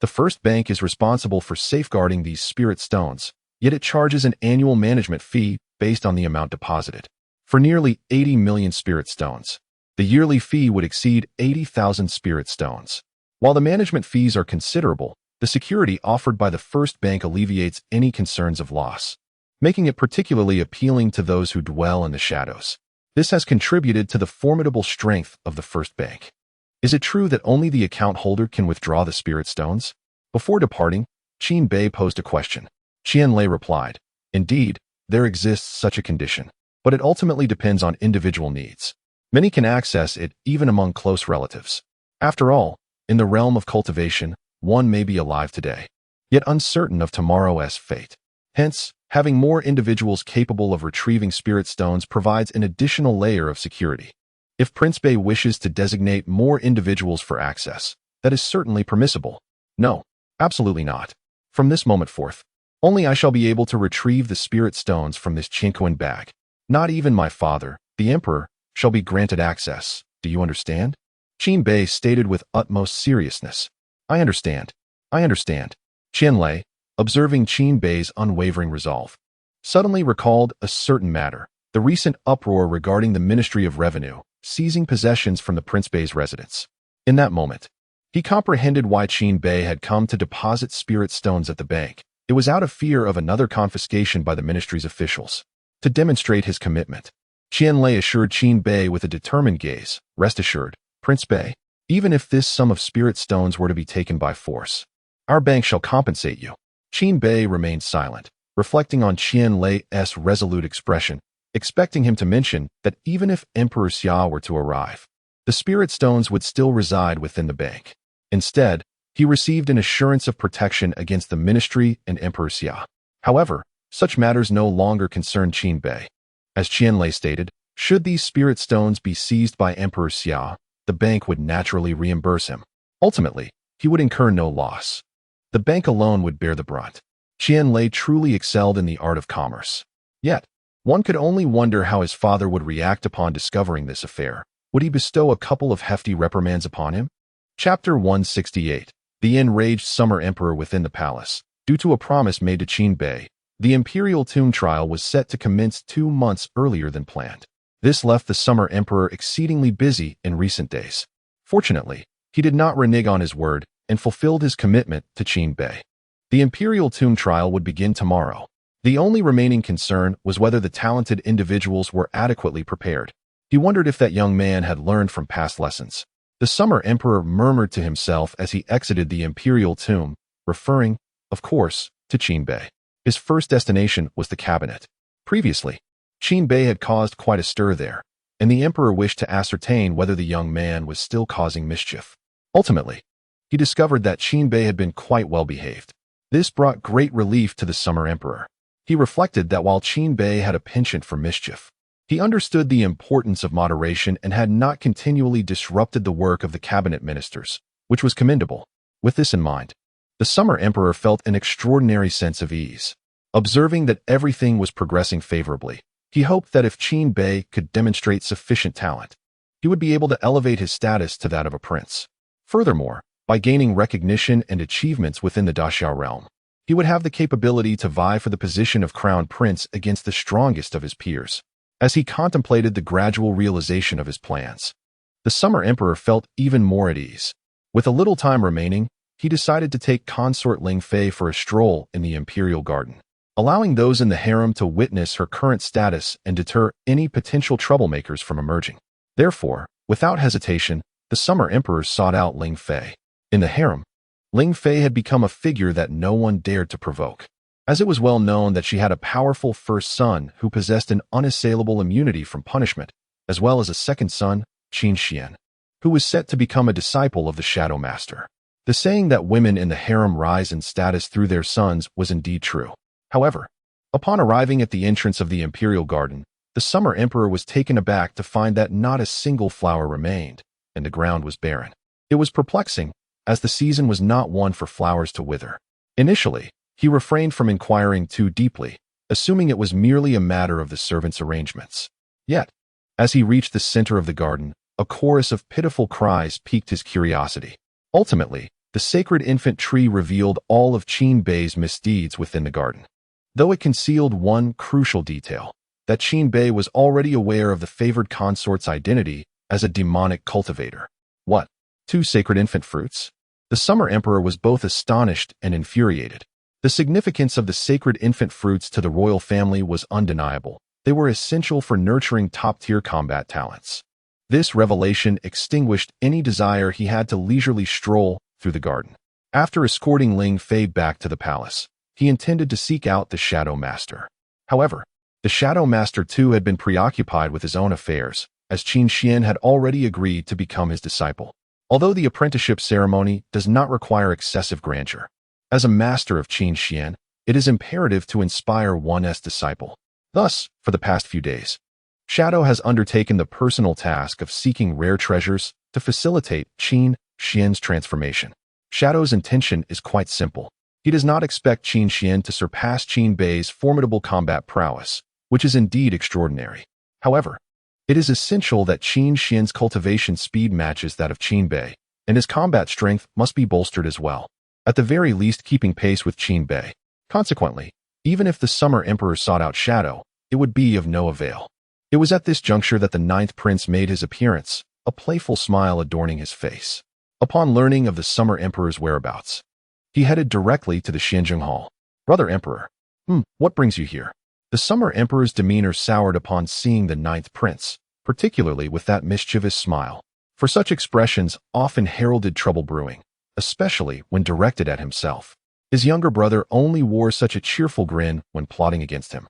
S1: The first bank is responsible for safeguarding these spirit stones, yet it charges an annual management fee based on the amount deposited. For nearly 80 million spirit stones, the yearly fee would exceed 80,000 spirit stones. While the management fees are considerable, the security offered by the first bank alleviates any concerns of loss, making it particularly appealing to those who dwell in the shadows. This has contributed to the formidable strength of the first bank. Is it true that only the account holder can withdraw the spirit stones? Before departing, Qin Bei posed a question. Qian Lei replied, indeed, there exists such a condition, but it ultimately depends on individual needs. Many can access it even among close relatives. After all, in the realm of cultivation, one may be alive today, yet uncertain of tomorrow's fate. Hence, having more individuals capable of retrieving spirit stones provides an additional layer of security. If Prince Bei wishes to designate more individuals for access, that is certainly permissible. No, absolutely not. From this moment forth, only I shall be able to retrieve the spirit stones from this Qianquan bag. Not even my father, the emperor, shall be granted access. Do you understand? Qin Bei stated with utmost seriousness. I understand. I understand. Qian Lei, observing Qin Bei's unwavering resolve, suddenly recalled a certain matter, the recent uproar regarding the Ministry of Revenue, seizing possessions from the Prince Bei's residence. In that moment, he comprehended why Qin Bei had come to deposit spirit stones at the bank. It was out of fear of another confiscation by the ministry's officials. To demonstrate his commitment, Qian Lei assured Qin Bei with a determined gaze, rest assured, Prince Bei, even if this sum of spirit stones were to be taken by force, our bank shall compensate you. Qin Bei remained silent, reflecting on Qian Lei's resolute expression, expecting him to mention that even if Emperor Xia were to arrive, the spirit stones would still reside within the bank. Instead, he received an assurance of protection against the ministry and Emperor Xia. However, such matters no longer concerned Qin Bei. As Qian Lei stated, should these spirit stones be seized by Emperor Xia, the bank would naturally reimburse him. Ultimately, he would incur no loss. The bank alone would bear the brunt. Qian Lei truly excelled in the art of commerce. Yet, one could only wonder how his father would react upon discovering this affair. Would he bestow a couple of hefty reprimands upon him? Chapter 168. The enraged Summer Emperor within the palace. Due to a promise made to Qin Bei, the imperial tomb trial was set to commence 2 months earlier than planned. This left the Summer Emperor exceedingly busy in recent days. Fortunately, he did not renege on his word and fulfilled his commitment to Qin Bei. The imperial tomb trial would begin tomorrow. The only remaining concern was whether the talented individuals were adequately prepared. He wondered if that young man had learned from past lessons. The Summer Emperor murmured to himself as he exited the imperial tomb, referring, of course, to Qin Bei. His first destination was the cabinet. Previously, Qin Bei had caused quite a stir there, and the emperor wished to ascertain whether the young man was still causing mischief. Ultimately, he discovered that Qin Bei had been quite well behaved. This brought great relief to the Summer Emperor. He reflected that while Qin Bei had a penchant for mischief, he understood the importance of moderation and had not continually disrupted the work of the cabinet ministers, which was commendable. With this in mind, the Summer Emperor felt an extraordinary sense of ease. Observing that everything was progressing favorably, he hoped that if Qin Bei could demonstrate sufficient talent, he would be able to elevate his status to that of a prince. Furthermore, by gaining recognition and achievements within the Daxiao realm, he would have the capability to vie for the position of crown prince against the strongest of his peers. As he contemplated the gradual realization of his plans, the Summer Emperor felt even more at ease. With a little time remaining, he decided to take consort Ling Fei for a stroll in the Imperial Garden, allowing those in the harem to witness her current status and deter any potential troublemakers from emerging. Therefore, without hesitation, the Summer Emperor sought out Ling Fei. In the harem, Ling Fei had become a figure that no one dared to provoke, as it was well known that she had a powerful first son who possessed an unassailable immunity from punishment, as well as a second son, Qin Xian, who was set to become a disciple of the Shadow Master. The saying that women in the harem rise in status through their sons was indeed true. However, upon arriving at the entrance of the Imperial Garden, the Summer Emperor was taken aback to find that not a single flower remained, and the ground was barren. It was perplexing, as the season was not one for flowers to wither. Initially, he refrained from inquiring too deeply, assuming it was merely a matter of the servants' arrangements. Yet, as he reached the center of the garden, a chorus of pitiful cries piqued his curiosity. Ultimately, the sacred infant tree revealed all of Qin Bei's misdeeds within the garden, though it concealed one crucial detail, that Qin Bei was already aware of the favored consort's identity as a demonic cultivator. What? 2 sacred infant fruits? The Summer Emperor was both astonished and infuriated. The significance of the sacred infant fruits to the royal family was undeniable. They were essential for nurturing top-tier combat talents. This revelation extinguished any desire he had to leisurely stroll through the garden. After escorting Ling Fei back to the palace, he intended to seek out the Shadow Master. However, the Shadow Master too had been preoccupied with his own affairs, as Qin Xian had already agreed to become his disciple. Although the apprenticeship ceremony does not require excessive grandeur, as a master of Qin Xian, it is imperative to inspire one's disciple. Thus, for the past few days, Shadow has undertaken the personal task of seeking rare treasures to facilitate Qin Xian's transformation. Shadow's intention is quite simple. He does not expect Qin Xian to surpass Qin Bei's formidable combat prowess, which is indeed extraordinary. However, it is essential that Qin Xian's cultivation speed matches that of Qin Bei, and his combat strength must be bolstered as well, at the very least keeping pace with Qin Bei. Consequently, even if the Summer Emperor sought out Shadow, it would be of no avail. It was at this juncture that the 9th Prince made his appearance, a playful smile adorning his face. Upon learning of the Summer Emperor's whereabouts, he headed directly to the Xianzheng Hall. "Brother Emperor, what brings you here?" The Summer Emperor's demeanor soured upon seeing the 9th Prince, particularly with that mischievous smile. For such expressions often heralded trouble brewing, especially when directed at himself. His younger brother only wore such a cheerful grin when plotting against him,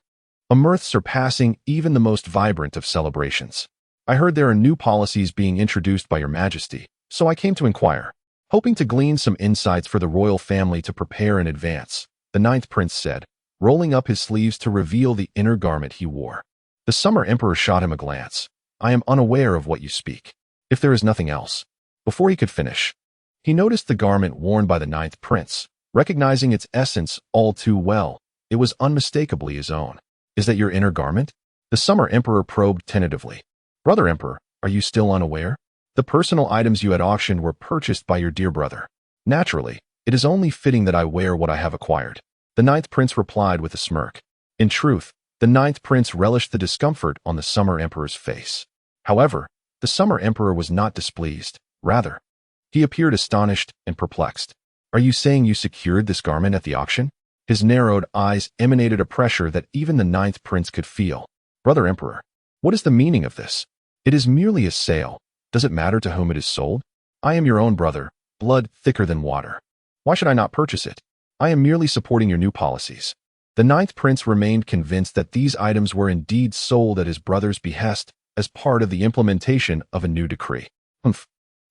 S1: a mirth surpassing even the most vibrant of celebrations. "I heard there are new policies being introduced by your majesty, so I came to inquire, hoping to glean some insights for the royal family to prepare in advance," the 9th Prince said, rolling up his sleeves to reveal the inner garment he wore. The Summer Emperor shot him a glance. "I am unaware of what you speak, if there is nothing else." Before he could finish, he noticed the garment worn by the 9th Prince. Recognizing its essence all too well, it was unmistakably his own. "Is that your inner garment?" The Summer Emperor probed tentatively. "Brother Emperor, are you still unaware? The personal items you had auctioned were purchased by your dear brother. Naturally, it is only fitting that I wear what I have acquired," the 9th Prince replied with a smirk. In truth, the 9th Prince relished the discomfort on the Summer Emperor's face. However, the Summer Emperor was not displeased. Rather, he appeared astonished and perplexed. "Are you saying you secured this garment at the auction?" His narrowed eyes emanated a pressure that even the 9th Prince could feel. "Brother Emperor, what is the meaning of this? It is merely a sale. Does it matter to whom it is sold? I am your own brother, blood thicker than water. Why should I not purchase it? I am merely supporting your new policies." The 9th Prince remained convinced that these items were indeed sold at his brother's behest as part of the implementation of a new decree. "Humph."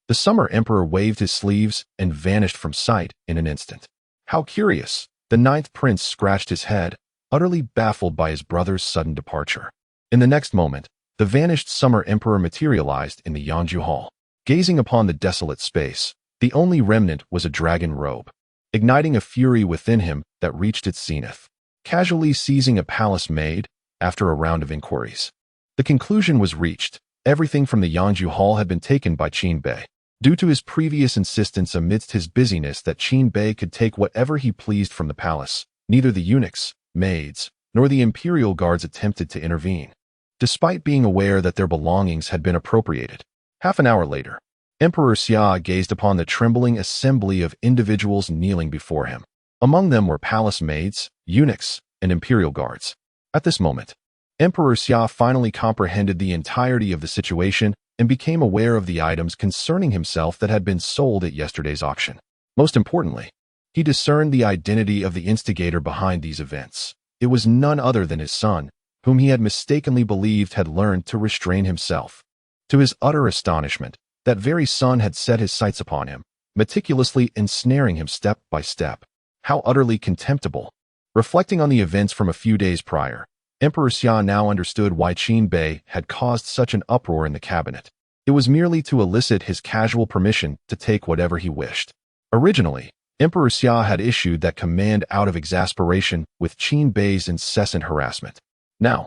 S1: The Summer Emperor waved his sleeves and vanished from sight in an instant. "How curious." The 9th Prince scratched his head, utterly baffled by his brother's sudden departure. In the next moment, the vanished Summer Emperor materialized in the Yanju Hall. Gazing upon the desolate space, the only remnant was a dragon robe, igniting a fury within him that reached its zenith. Casually seizing a palace maid, after a round of inquiries, the conclusion was reached. Everything from the Yanju Hall had been taken by Qin Bei, due to his previous insistence amidst his busyness that Qin Bei could take whatever he pleased from the palace. Neither the eunuchs, maids, nor the imperial guards attempted to intervene. despite being aware that their belongings had been appropriated. Half an hour later, Emperor Xia gazed upon the trembling assembly of individuals kneeling before him. Among them were palace maids, eunuchs, and imperial guards. At this moment, Emperor Xia finally comprehended the entirety of the situation and became aware of the items concerning himself that had been sold at yesterday's auction. Most importantly, he discerned the identity of the instigator behind these events. It was none other than his son, whom he had mistakenly believed had learned to restrain himself. To his utter astonishment, that very son had set his sights upon him, meticulously ensnaring him step by step. How utterly contemptible! Reflecting on the events from a few days prior, Emperor Xia now understood why Qin Bei had caused such an uproar in the cabinet. It was merely to elicit his casual permission to take whatever he wished. Originally, Emperor Xia had issued that command out of exasperation with Qin Bei's incessant harassment. Now,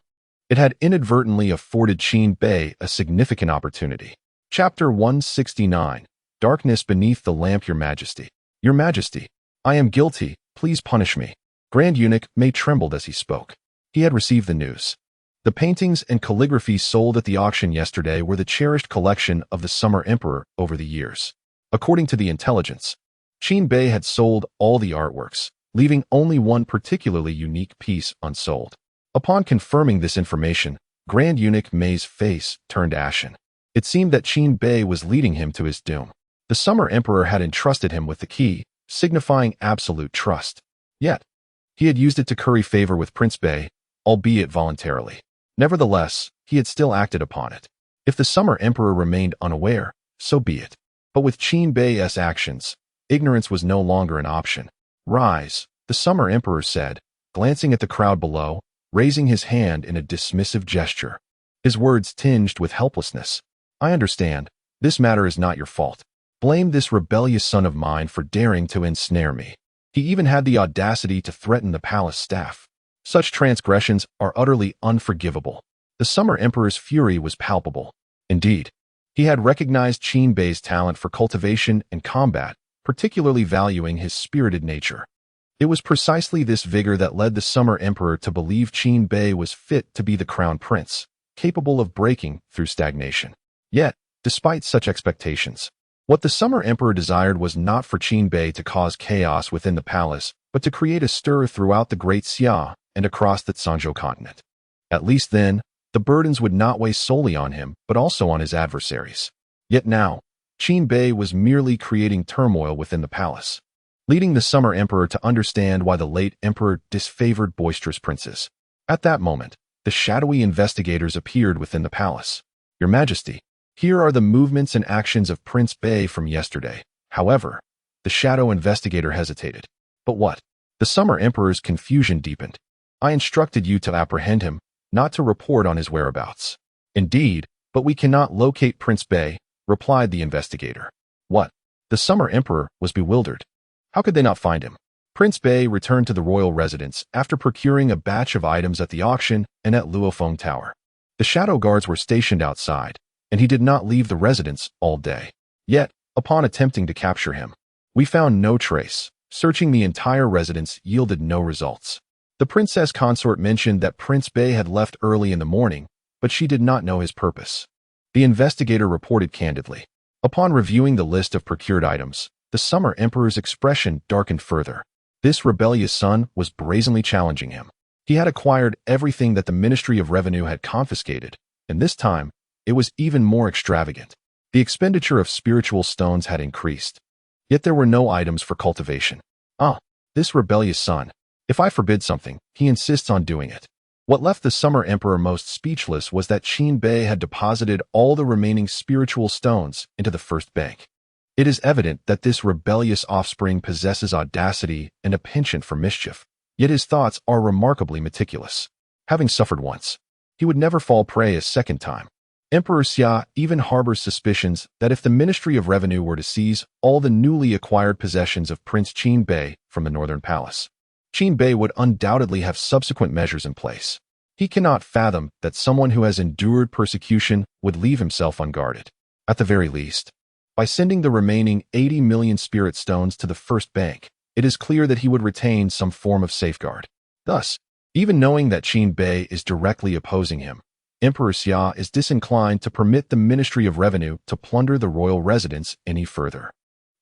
S1: it had inadvertently afforded Qin Bei a significant opportunity. Chapter 169. Darkness beneath the lamp. Your Majesty. Your Majesty, I am guilty, please punish me. Grand Eunuch Mei trembled as he spoke. He had received the news. The paintings and calligraphy sold at the auction yesterday were the cherished collection of the Summer Emperor over the years. According to the intelligence, Qin Bei had sold all the artworks, leaving only one particularly unique piece unsold. Upon confirming this information, Grand Eunuch Mei's face turned ashen. It seemed that Qin Bei was leading him to his doom. The Summer Emperor had entrusted him with the key, signifying absolute trust. Yet, he had used it to curry favor with Prince Bei, albeit voluntarily. Nevertheless, he had still acted upon it. If the Summer Emperor remained unaware, so be it. But with Qin Bei's actions, ignorance was no longer an option. Rise, the Summer Emperor said, glancing at the crowd below, raising his hand in a dismissive gesture. His words tinged with helplessness. I understand. This matter is not your fault. Blame this rebellious son of mine for daring to ensnare me. He even had the audacity to threaten the palace staff. Such transgressions are utterly unforgivable. The Summer Emperor's fury was palpable. Indeed, he had recognized Qin Bei's talent for cultivation and combat, particularly valuing his spirited nature. It was precisely this vigor that led the Summer Emperor to believe Qin Bei was fit to be the crown prince, capable of breaking through stagnation. Yet, despite such expectations, what the Summer Emperor desired was not for Qin Bei to cause chaos within the palace, but to create a stir throughout the Great Xia and across the Zhangzhou continent. At least then, the burdens would not weigh solely on him, but also on his adversaries. Yet now, Qin Bei was merely creating turmoil within the palace, leading the Summer Emperor to understand why the late emperor disfavored boisterous princes. At that moment, the shadowy investigators appeared within the palace. Your Majesty, here are the movements and actions of Prince Bei from yesterday. However, the shadow investigator hesitated. But what? The Summer Emperor's confusion deepened. I instructed you to apprehend him, not to report on his whereabouts. Indeed, but we cannot locate Prince Bei, replied the investigator. What? The Summer Emperor was bewildered. How could they not find him? Prince Bei returned to the royal residence after procuring a batch of items at the auction and at Luofeng Tower. The shadow guards were stationed outside, and he did not leave the residence all day. Yet, upon attempting to capture him, we found no trace. Searching the entire residence yielded no results. The princess consort mentioned that Prince Bei had left early in the morning, but she did not know his purpose. The investigator reported candidly. Upon reviewing the list of procured items, the Summer Emperor's expression darkened further. This rebellious son was brazenly challenging him. He had acquired everything that the Ministry of Revenue had confiscated, and this time, it was even more extravagant. The expenditure of spiritual stones had increased. Yet there were no items for cultivation. This rebellious son. If I forbid something, he insists on doing it. What left the Summer Emperor most speechless was that Qin Bei had deposited all the remaining spiritual stones into the first bank. It is evident that this rebellious offspring possesses audacity and a penchant for mischief, yet his thoughts are remarkably meticulous. Having suffered once, he would never fall prey a second time. Emperor Xia even harbors suspicions that if the Ministry of Revenue were to seize all the newly acquired possessions of Prince Qin Bei from the Northern Palace, Qin Bei would undoubtedly have subsequent measures in place. He cannot fathom that someone who has endured persecution would leave himself unguarded. At the very least, by sending the remaining 80 million spirit stones to the first bank, it is clear that he would retain some form of safeguard. Thus, even knowing that Qin Bei is directly opposing him, Emperor Xia is disinclined to permit the Ministry of Revenue to plunder the royal residence any further.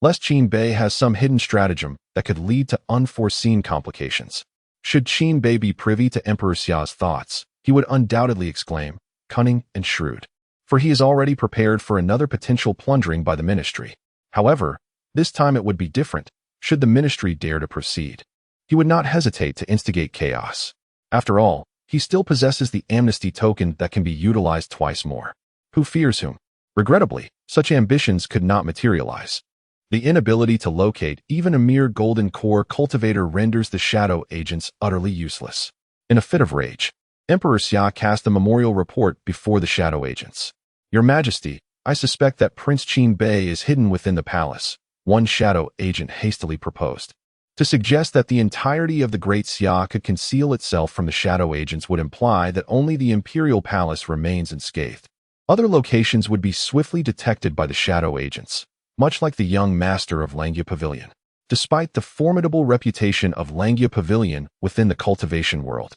S1: Lest Qin Bei has some hidden stratagem that could lead to unforeseen complications. Should Qin Bei be privy to Emperor Xia's thoughts, he would undoubtedly exclaim, cunning and shrewd. For he is already prepared for another potential plundering by the ministry. However, this time it would be different, should the ministry dare to proceed. He would not hesitate to instigate chaos. After all, he still possesses the amnesty token that can be utilized twice more. Who fears whom? Regrettably, such ambitions could not materialize. The inability to locate even a mere golden core cultivator renders the shadow agents utterly useless. In a fit of rage, Emperor Xia cast a memorial report before the shadow agents. Your Majesty, I suspect that Prince Qin Bei is hidden within the palace, one shadow agent hastily proposed. To suggest that the entirety of the Great Xia could conceal itself from the shadow agents would imply that only the imperial palace remains unscathed. Other locations would be swiftly detected by the shadow agents, much like the young master of Langya Pavilion. Despite the formidable reputation of Langya Pavilion within the cultivation world,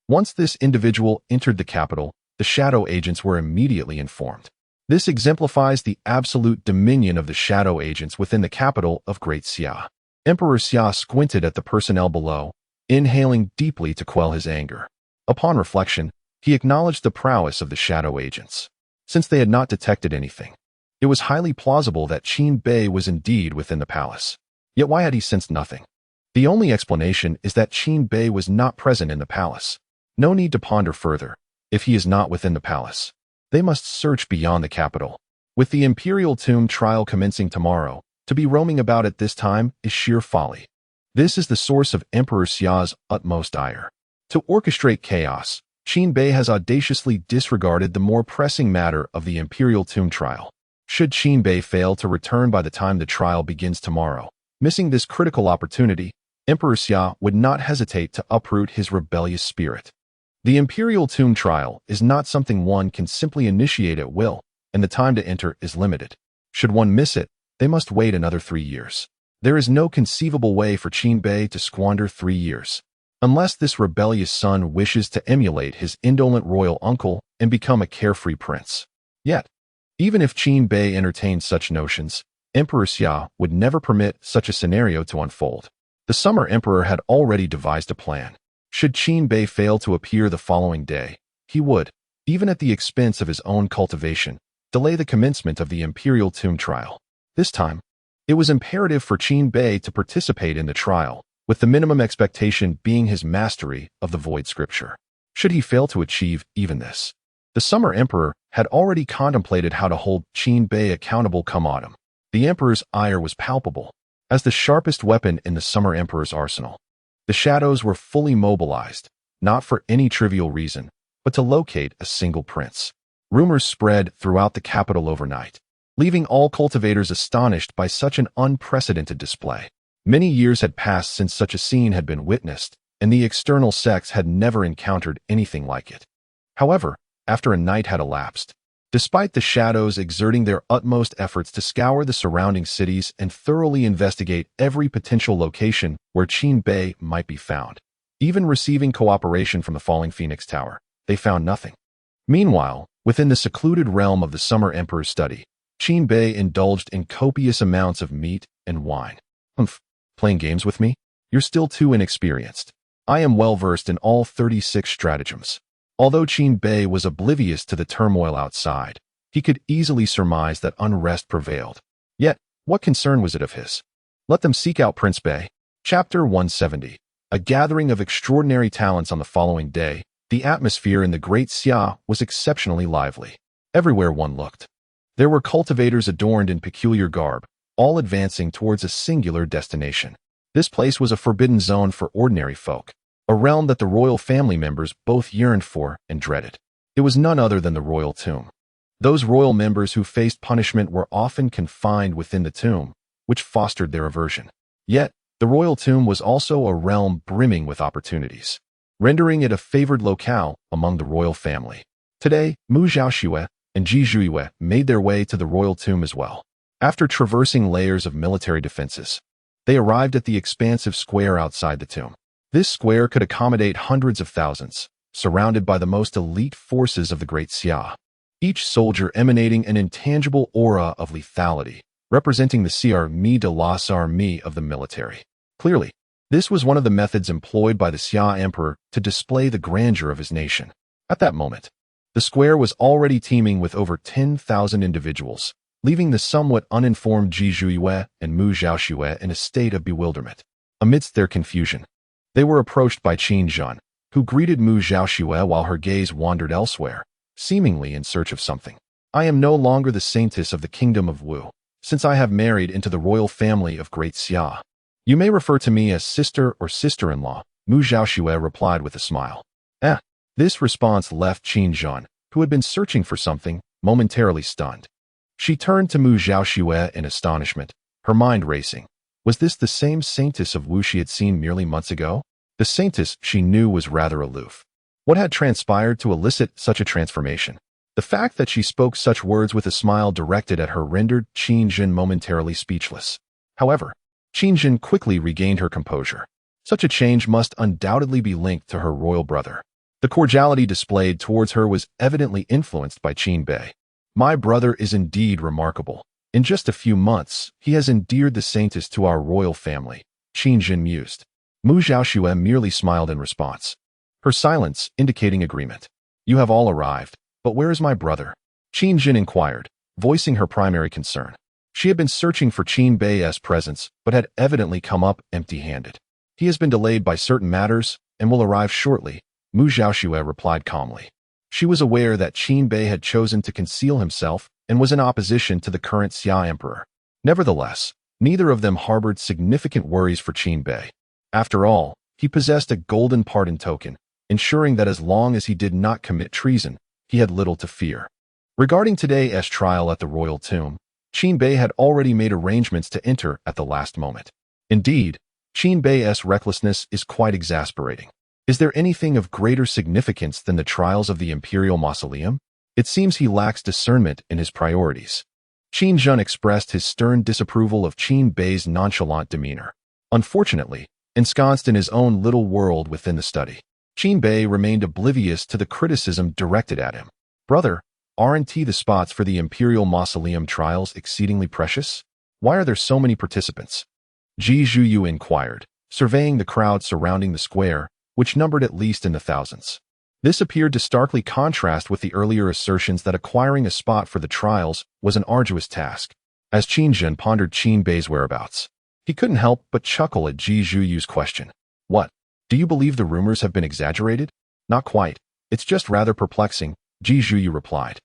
S1: once this individual entered the capital, the shadow agents were immediately informed. This exemplifies the absolute dominion of the shadow agents within the capital of Great Xia. Emperor Xia squinted at the personnel below, inhaling deeply to quell his anger. Upon reflection, he acknowledged the prowess of the shadow agents. Since they had not detected anything, it was highly plausible that Qin Bei was indeed within the palace. Yet why had he sensed nothing? The only explanation is that Qin Bei was not present in the palace. No need to ponder further. If he is not within the palace, they must search beyond the capital. With the imperial tomb trial commencing tomorrow, to be roaming about at this time is sheer folly. This is the source of Emperor Xia's utmost ire. To orchestrate chaos, Qin Bei has audaciously disregarded the more pressing matter of the imperial tomb trial. Should Qin Bei fail to return by the time the trial begins tomorrow, missing this critical opportunity, Emperor Xia would not hesitate to uproot his rebellious spirit. The imperial tomb trial is not something one can simply initiate at will, and the time to enter is limited. Should one miss it, they must wait another 3 years. There is no conceivable way for Qin Bei to squander 3 years, unless this rebellious son wishes to emulate his indolent royal uncle and become a carefree prince. Yet, even if Qin Bei entertained such notions, Emperor Xia would never permit such a scenario to unfold. The Summer Emperor had already devised a plan. Should Qin Bei fail to appear the following day, he would, even at the expense of his own cultivation, delay the commencement of the imperial tomb trial. This time, it was imperative for Qin Bei to participate in the trial, with the minimum expectation being his mastery of the Void Scripture. Should he fail to achieve even this, the Summer Emperor had already contemplated how to hold Qin Bei accountable come autumn. The Emperor's ire was palpable. As the sharpest weapon in the Summer Emperor's arsenal, the shadows were fully mobilized, not for any trivial reason, but to locate a single prince. Rumors spread throughout the capital overnight, leaving all cultivators astonished by such an unprecedented display. Many years had passed since such a scene had been witnessed, and the external sects had never encountered anything like it. However, after a night had elapsed, despite the shadows exerting their utmost efforts to scour the surrounding cities and thoroughly investigate every potential location where Qin Bei might be found, even receiving cooperation from the falling Phoenix Tower, they found nothing. Meanwhile, within the secluded realm of the Summer Emperor's study, Qin Bei indulged in copious amounts of meat and wine. Playing games with me? You're still too inexperienced. I am well versed in all 36 stratagems. Although Qin Bei was oblivious to the turmoil outside, he could easily surmise that unrest prevailed. Yet, what concern was it of his? Let them seek out Prince Bei. Chapter 170. A gathering of extraordinary talents. On the following day, the atmosphere in the Great Xia was exceptionally lively. Everywhere one looked, there were cultivators adorned in peculiar garb, all advancing towards a singular destination. This place was a forbidden zone for ordinary folk, a realm that the royal family members both yearned for and dreaded. It was none other than the royal tomb. Those royal members who faced punishment were often confined within the tomb, which fostered their aversion. Yet, the royal tomb was also a realm brimming with opportunities, rendering it a favored locale among the royal family. Today, Mu Zhaoxue and Ji Zhuiyue made their way to the royal tomb as well. After traversing layers of military defenses, they arrived at the expansive square outside the tomb. This square could accommodate hundreds of thousands, surrounded by the most elite forces of the Great Xia. Each soldier emanating an intangible aura of lethality, representing the armée de las armées of the military. Clearly, this was one of the methods employed by the Xia Emperor to display the grandeur of his nation. At that moment, the square was already teeming with over 10,000 individuals, leaving the somewhat uninformed Ji Zhuyue and Mu Zhaoxue in a state of bewilderment. Amidst their confusion, they were approached by Qin Zhen, who greeted Mu Zhaoxue while her gaze wandered elsewhere, seemingly in search of something. I am no longer the saintess of the kingdom of Wu, since I have married into the royal family of Great Xia. You may refer to me as sister or sister-in-law, Mu Zhaoxue replied with a smile. This response left Qin Zhen, who had been searching for something, momentarily stunned. She turned to Mu Zhaoxue in astonishment, her mind racing. Was this the same saintess of Wu she had seen merely months ago? The saintess she knew was rather aloof. What had transpired to elicit such a transformation? The fact that she spoke such words with a smile directed at her rendered Qin Zhen momentarily speechless. However, Qin Zhen quickly regained her composure. Such a change must undoubtedly be linked to her royal brother. The cordiality displayed towards her was evidently influenced by Qin Bei. My brother is indeed remarkable. In just a few months, he has endeared the saintess to our royal family, Qin Zhen mused. Mu Zhaoxue merely smiled in response, her silence indicating agreement. You have all arrived, but where is my brother? Qin Zhen inquired, voicing her primary concern. She had been searching for Qin Bei's presence, but had evidently come up empty-handed. He has been delayed by certain matters and will arrive shortly, Mu Zhaoxue replied calmly. She was aware that Qin Bei had chosen to conceal himself and was in opposition to the current Xia Emperor. Nevertheless, neither of them harbored significant worries for Qin Bei. After all, he possessed a golden pardon token, ensuring that as long as he did not commit treason, he had little to fear. Regarding today's trial at the royal tomb, Qin Bei had already made arrangements to enter at the last moment. Indeed, Qin Bei's recklessness is quite exasperating. Is there anything of greater significance than the trials of the Imperial Mausoleum? It seems he lacks discernment in his priorities. Qin Zhen expressed his stern disapproval of Qin Bei's nonchalant demeanor. Unfortunately, ensconced in his own little world within the study, Qin Bei remained oblivious to the criticism directed at him. Brother, aren't the spots for the Imperial Mausoleum trials exceedingly precious? Why are there so many participants? Ji Zhuyu inquired, surveying the crowd surrounding the square, which numbered at least in the thousands. This appeared to starkly contrast with the earlier assertions that acquiring a spot for the trials was an arduous task. As Qin Zhen pondered Qin Bei's whereabouts, he couldn't help but chuckle at Ji Zhuyu's question. What? Do you believe the rumors have been exaggerated? Not quite. It's just rather perplexing, Ji Zhuyu replied,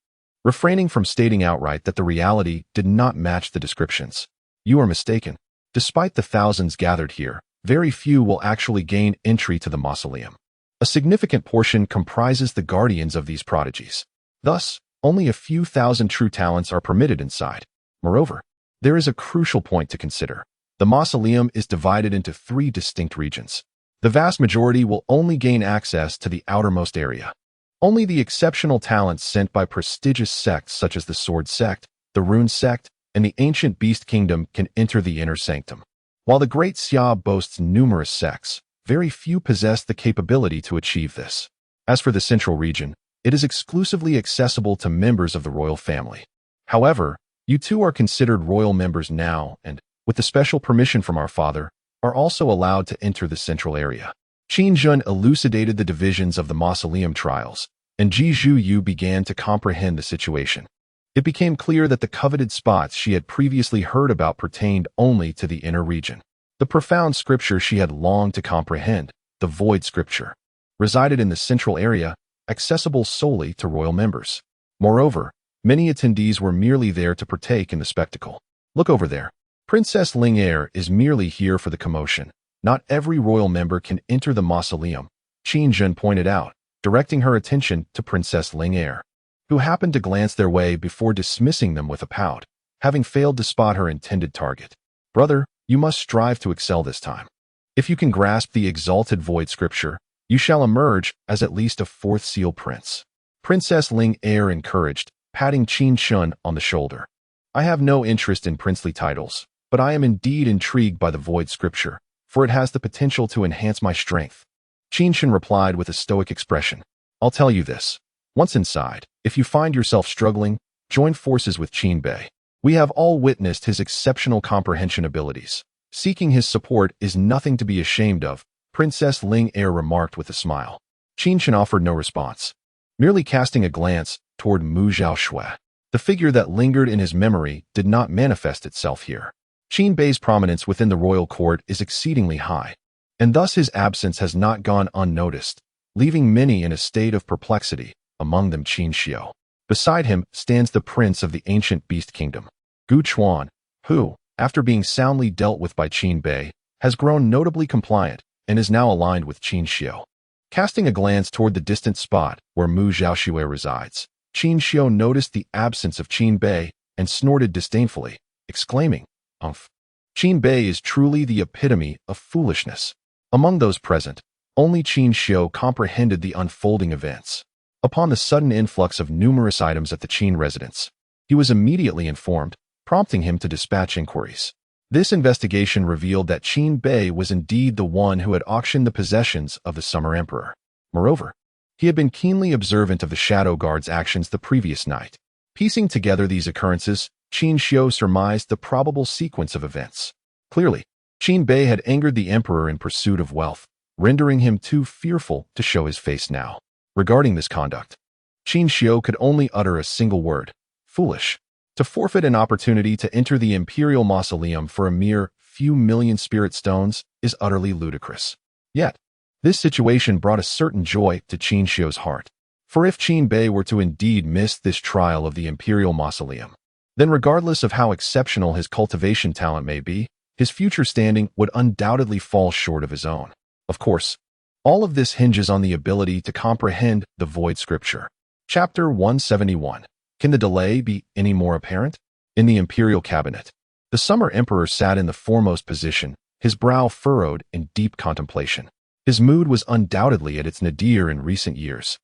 S1: refraining from stating outright that the reality did not match the descriptions. You are mistaken. Despite the thousands gathered here, very few will actually gain entry to the mausoleum. A significant portion comprises the guardians of these prodigies. Thus, only a few thousand true talents are permitted inside. Moreover, there is a crucial point to consider. The mausoleum is divided into 3 distinct regions. The vast majority will only gain access to the outermost area. Only the exceptional talents sent by prestigious sects such as the Sword Sect, the Rune Sect, and the Ancient Beast Kingdom can enter the inner sanctum. While the Great Xia boasts numerous sects, very few possess the capability to achieve this. As for the central region, it is exclusively accessible to members of the royal family. However, you two are considered royal members now and, with the special permission from our father, are also allowed to enter the central area. Qin Zhen elucidated the divisions of the mausoleum trials, and Ji Zhuyu began to comprehend the situation. It became clear that the coveted spots she had previously heard about pertained only to the inner region. The profound scripture she had longed to comprehend, the Void Scripture, resided in the central area, accessible solely to royal members. Moreover, many attendees were merely there to partake in the spectacle. Look over there. Princess Langya is merely here for the commotion. Not every royal member can enter the mausoleum, Qin Zhen pointed out, directing her attention to Princess Langya, who happened to glance their way before dismissing them with a pout, having failed to spot her intended target. Brother, you must strive to excel this time. If you can grasp the exalted Void Scripture, you shall emerge as at least a 4th seal prince. Princess Langya encouraged, patting Qin Zhen on the shoulder. I have no interest in princely titles, but I am indeed intrigued by the Void Scripture, for it has the potential to enhance my strength. Qin Zhen replied with a stoic expression. I'll tell you this. Once inside, if you find yourself struggling, join forces with Qin Bei. We have all witnessed his exceptional comprehension abilities. Seeking his support is nothing to be ashamed of, Princess Ling Er remarked with a smile. Qin Shen offered no response, merely casting a glance toward Mu Zhaoshui. The figure that lingered in his memory did not manifest itself here. Qin Bei's prominence within the royal court is exceedingly high, and thus his absence has not gone unnoticed, leaving many in a state of perplexity, among them Qin Xiu. Beside him stands the prince of the ancient beast kingdom, Gu Chuan, who, after being soundly dealt with by Qin Bei, has grown notably compliant and is now aligned with Qin Xiu. Casting a glance toward the distant spot where Mu Zhaoshui resides, Qin Xiu noticed the absence of Qin Bei and snorted disdainfully, exclaiming, "Umph." Qin Bei is truly the epitome of foolishness. Among those present, only Qin Xiu comprehended the unfolding events. Upon the sudden influx of numerous items at the Qin residence, he was immediately informed, prompting him to dispatch inquiries. This investigation revealed that Qin Bei was indeed the one who had auctioned the possessions of the Summer Emperor. Moreover, he had been keenly observant of the Shadow Guard's actions the previous night. Piecing together these occurrences, Qin Xiu surmised the probable sequence of events. Clearly, Qin Bei had angered the Emperor in pursuit of wealth, rendering him too fearful to show his face now. Regarding this conduct, Qin Xiu could only utter a single word: foolish. To forfeit an opportunity to enter the imperial mausoleum for a mere few million spirit stones is utterly ludicrous. Yet, this situation brought a certain joy to Qin Xiu's heart. For if Qin Bei were to indeed miss this trial of the imperial mausoleum, then regardless of how exceptional his cultivation talent may be, his future standing would undoubtedly fall short of his own. Of course, all of this hinges on the ability to comprehend the void scripture. Chapter 171. Can the delay be any more apparent? In the imperial cabinet, the Summer Emperor sat in the foremost position, his brow furrowed in deep contemplation. His mood was undoubtedly at its nadir in recent years.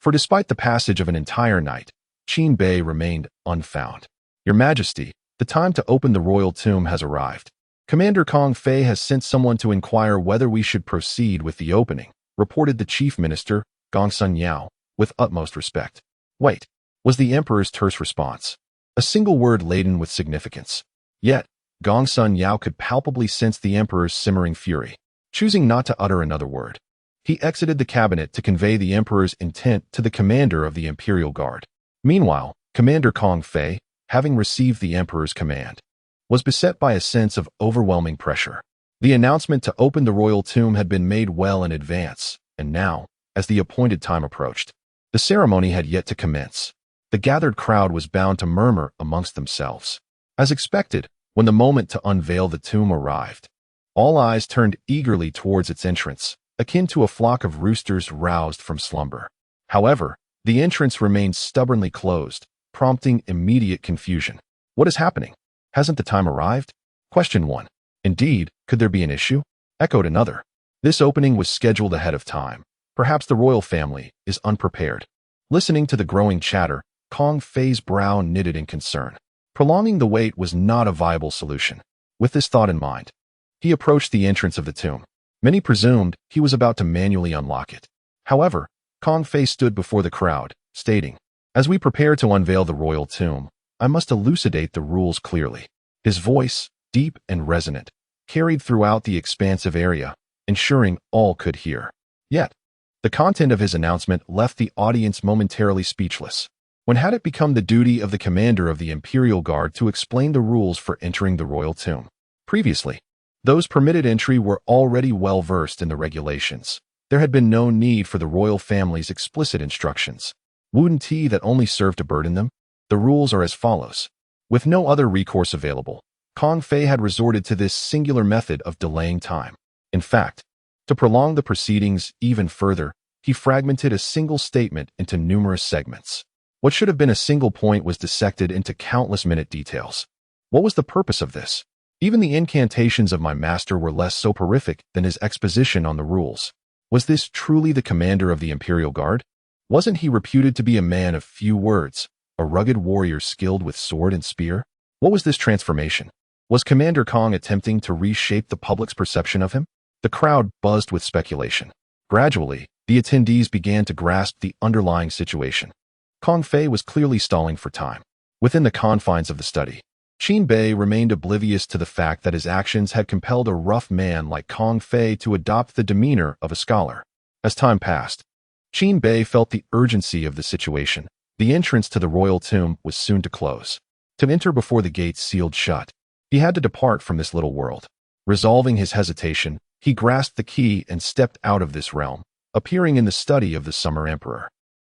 S1: For despite the passage of an entire night, Qin Bei remained unfound. Your Majesty, the time to open the royal tomb has arrived. Commander Kong Fei has sent someone to inquire whether we should proceed with the opening, reported the chief minister, Gongsun Yao, with utmost respect. Wait, was the emperor's terse response. A single word laden with significance. Yet, Gongsun Yao could palpably sense the emperor's simmering fury. Choosing not to utter another word, he exited the cabinet to convey the emperor's intent to the commander of the imperial guard. Meanwhile, Commander Kong Fei, having received the emperor's command, was beset by a sense of overwhelming pressure. The announcement to open the royal tomb had been made well in advance, and now, as the appointed time approached, the ceremony had yet to commence. The gathered crowd was bound to murmur amongst themselves. As expected, when the moment to unveil the tomb arrived, all eyes turned eagerly towards its entrance, akin to a flock of roosters roused from slumber. However, the entrance remained stubbornly closed, prompting immediate confusion. What is happening? Hasn't the time arrived? Question 1. Indeed, could there be an issue? Echoed another. This opening was scheduled ahead of time. Perhaps the royal family is unprepared. Listening to the growing chatter, Kong Fei's brow knitted in concern. Prolonging the wait was not a viable solution. With this thought in mind, he approached the entrance of the tomb. Many presumed he was about to manually unlock it. However, Kong Fei stood before the crowd, stating, "As we prepare to unveil the royal tomb, I must elucidate the rules clearly." His voice, deep and resonant, carried throughout the expansive area, ensuring all could hear. Yet, the content of his announcement left the audience momentarily speechless. When had it become the duty of the commander of the Imperial Guard to explain the rules for entering the royal tomb? Previously, those permitted entry were already well versed in the regulations. There had been no need for the royal family's explicit instructions. Wouldn't he that only served to burden them? The rules are as follows. With no other recourse available, Kong Fei had resorted to this singular method of delaying time. In fact, to prolong the proceedings even further, he fragmented a single statement into numerous segments. What should have been a single point was dissected into countless minute details. What was the purpose of this? Even the incantations of my master were less soporific than his exposition on the rules. Was this truly the commander of the Imperial Guard? Wasn't he reputed to be a man of few words, a rugged warrior skilled with sword and spear? What was this transformation? Was Commander Kong attempting to reshape the public's perception of him? The crowd buzzed with speculation. Gradually, The attendees began to grasp the underlying situation. Kong Fei was clearly stalling for time. Within the confines of the study, Qin Bei remained oblivious to the fact that his actions had compelled a rough man like Kong Fei to adopt the demeanor of a scholar. As time passed, Qin Bei felt the urgency of the situation. The entrance to the royal tomb was soon to close. To enter before the gates sealed shut, he had to depart from this little world. Resolving his hesitation, he grasped the key and stepped out of this realm, appearing in the study of the Summer Emperor.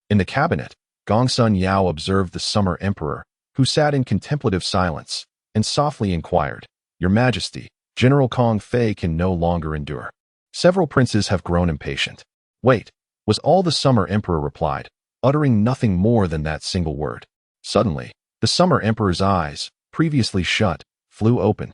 S1: In the cabinet, Gongsun Yao observed the Summer Emperor, who sat in contemplative silence, and softly inquired, "Your Majesty, General Kong Fei can no longer endure. Several princes have grown impatient." "Wait," was all the Summer Emperor replied, uttering nothing more than that single word. Suddenly, the Summer Emperor's eyes, previously shut, flew open,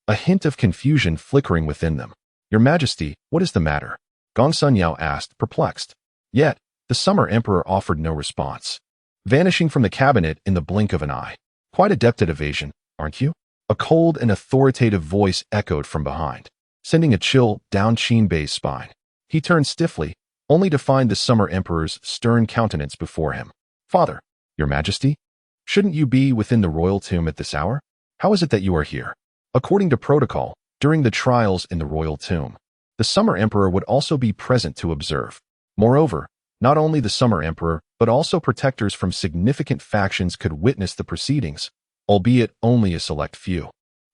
S1: a hint of confusion flickering within them. "Your Majesty, what is the matter?" Gongsun Yao asked, perplexed. Yet, the Summer Emperor offered no response, vanishing from the cabinet in the blink of an eye. "Quite adept at evasion, aren't you?" A cold and authoritative voice echoed from behind, sending a chill down Qin Bei's spine. He turned stiffly, only to find the Summer Emperor's stern countenance before him. "Father, Your Majesty? Shouldn't you be within the royal tomb at this hour? How is it that you are here?" According to protocol, during the trials in the royal tomb, the Summer Emperor would also be present to observe. Moreover, not only the Summer Emperor, but also protectors from significant factions could witness the proceedings, albeit only a select few.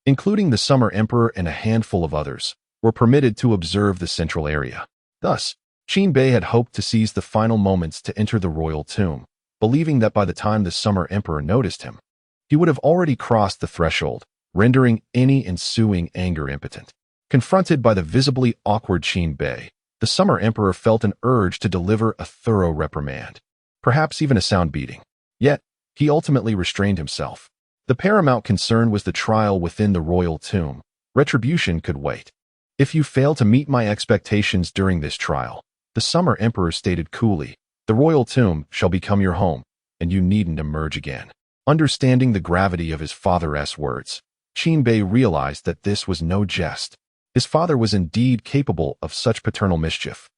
S1: Including the Summer Emperor and a handful of others, were permitted to observe the central area. Thus, Qin Bei had hoped to seize the final moments to enter the royal tomb, believing that by the time the Summer Emperor noticed him, he would have already crossed the threshold, rendering any ensuing anger impotent. Confronted by the visibly awkward Qin Bei, the Summer Emperor felt an urge to deliver a thorough reprimand, perhaps even a sound beating. Yet, he ultimately restrained himself. The paramount concern was the trial within the royal tomb. Retribution could wait. "If you fail to meet my expectations during this trial," the Summer Emperor stated coolly, "the royal tomb shall become your home, and you needn't emerge again." Understanding the gravity of his father's words, Qin Bei realized that this was no jest. His father was indeed capable of such paternal mischief.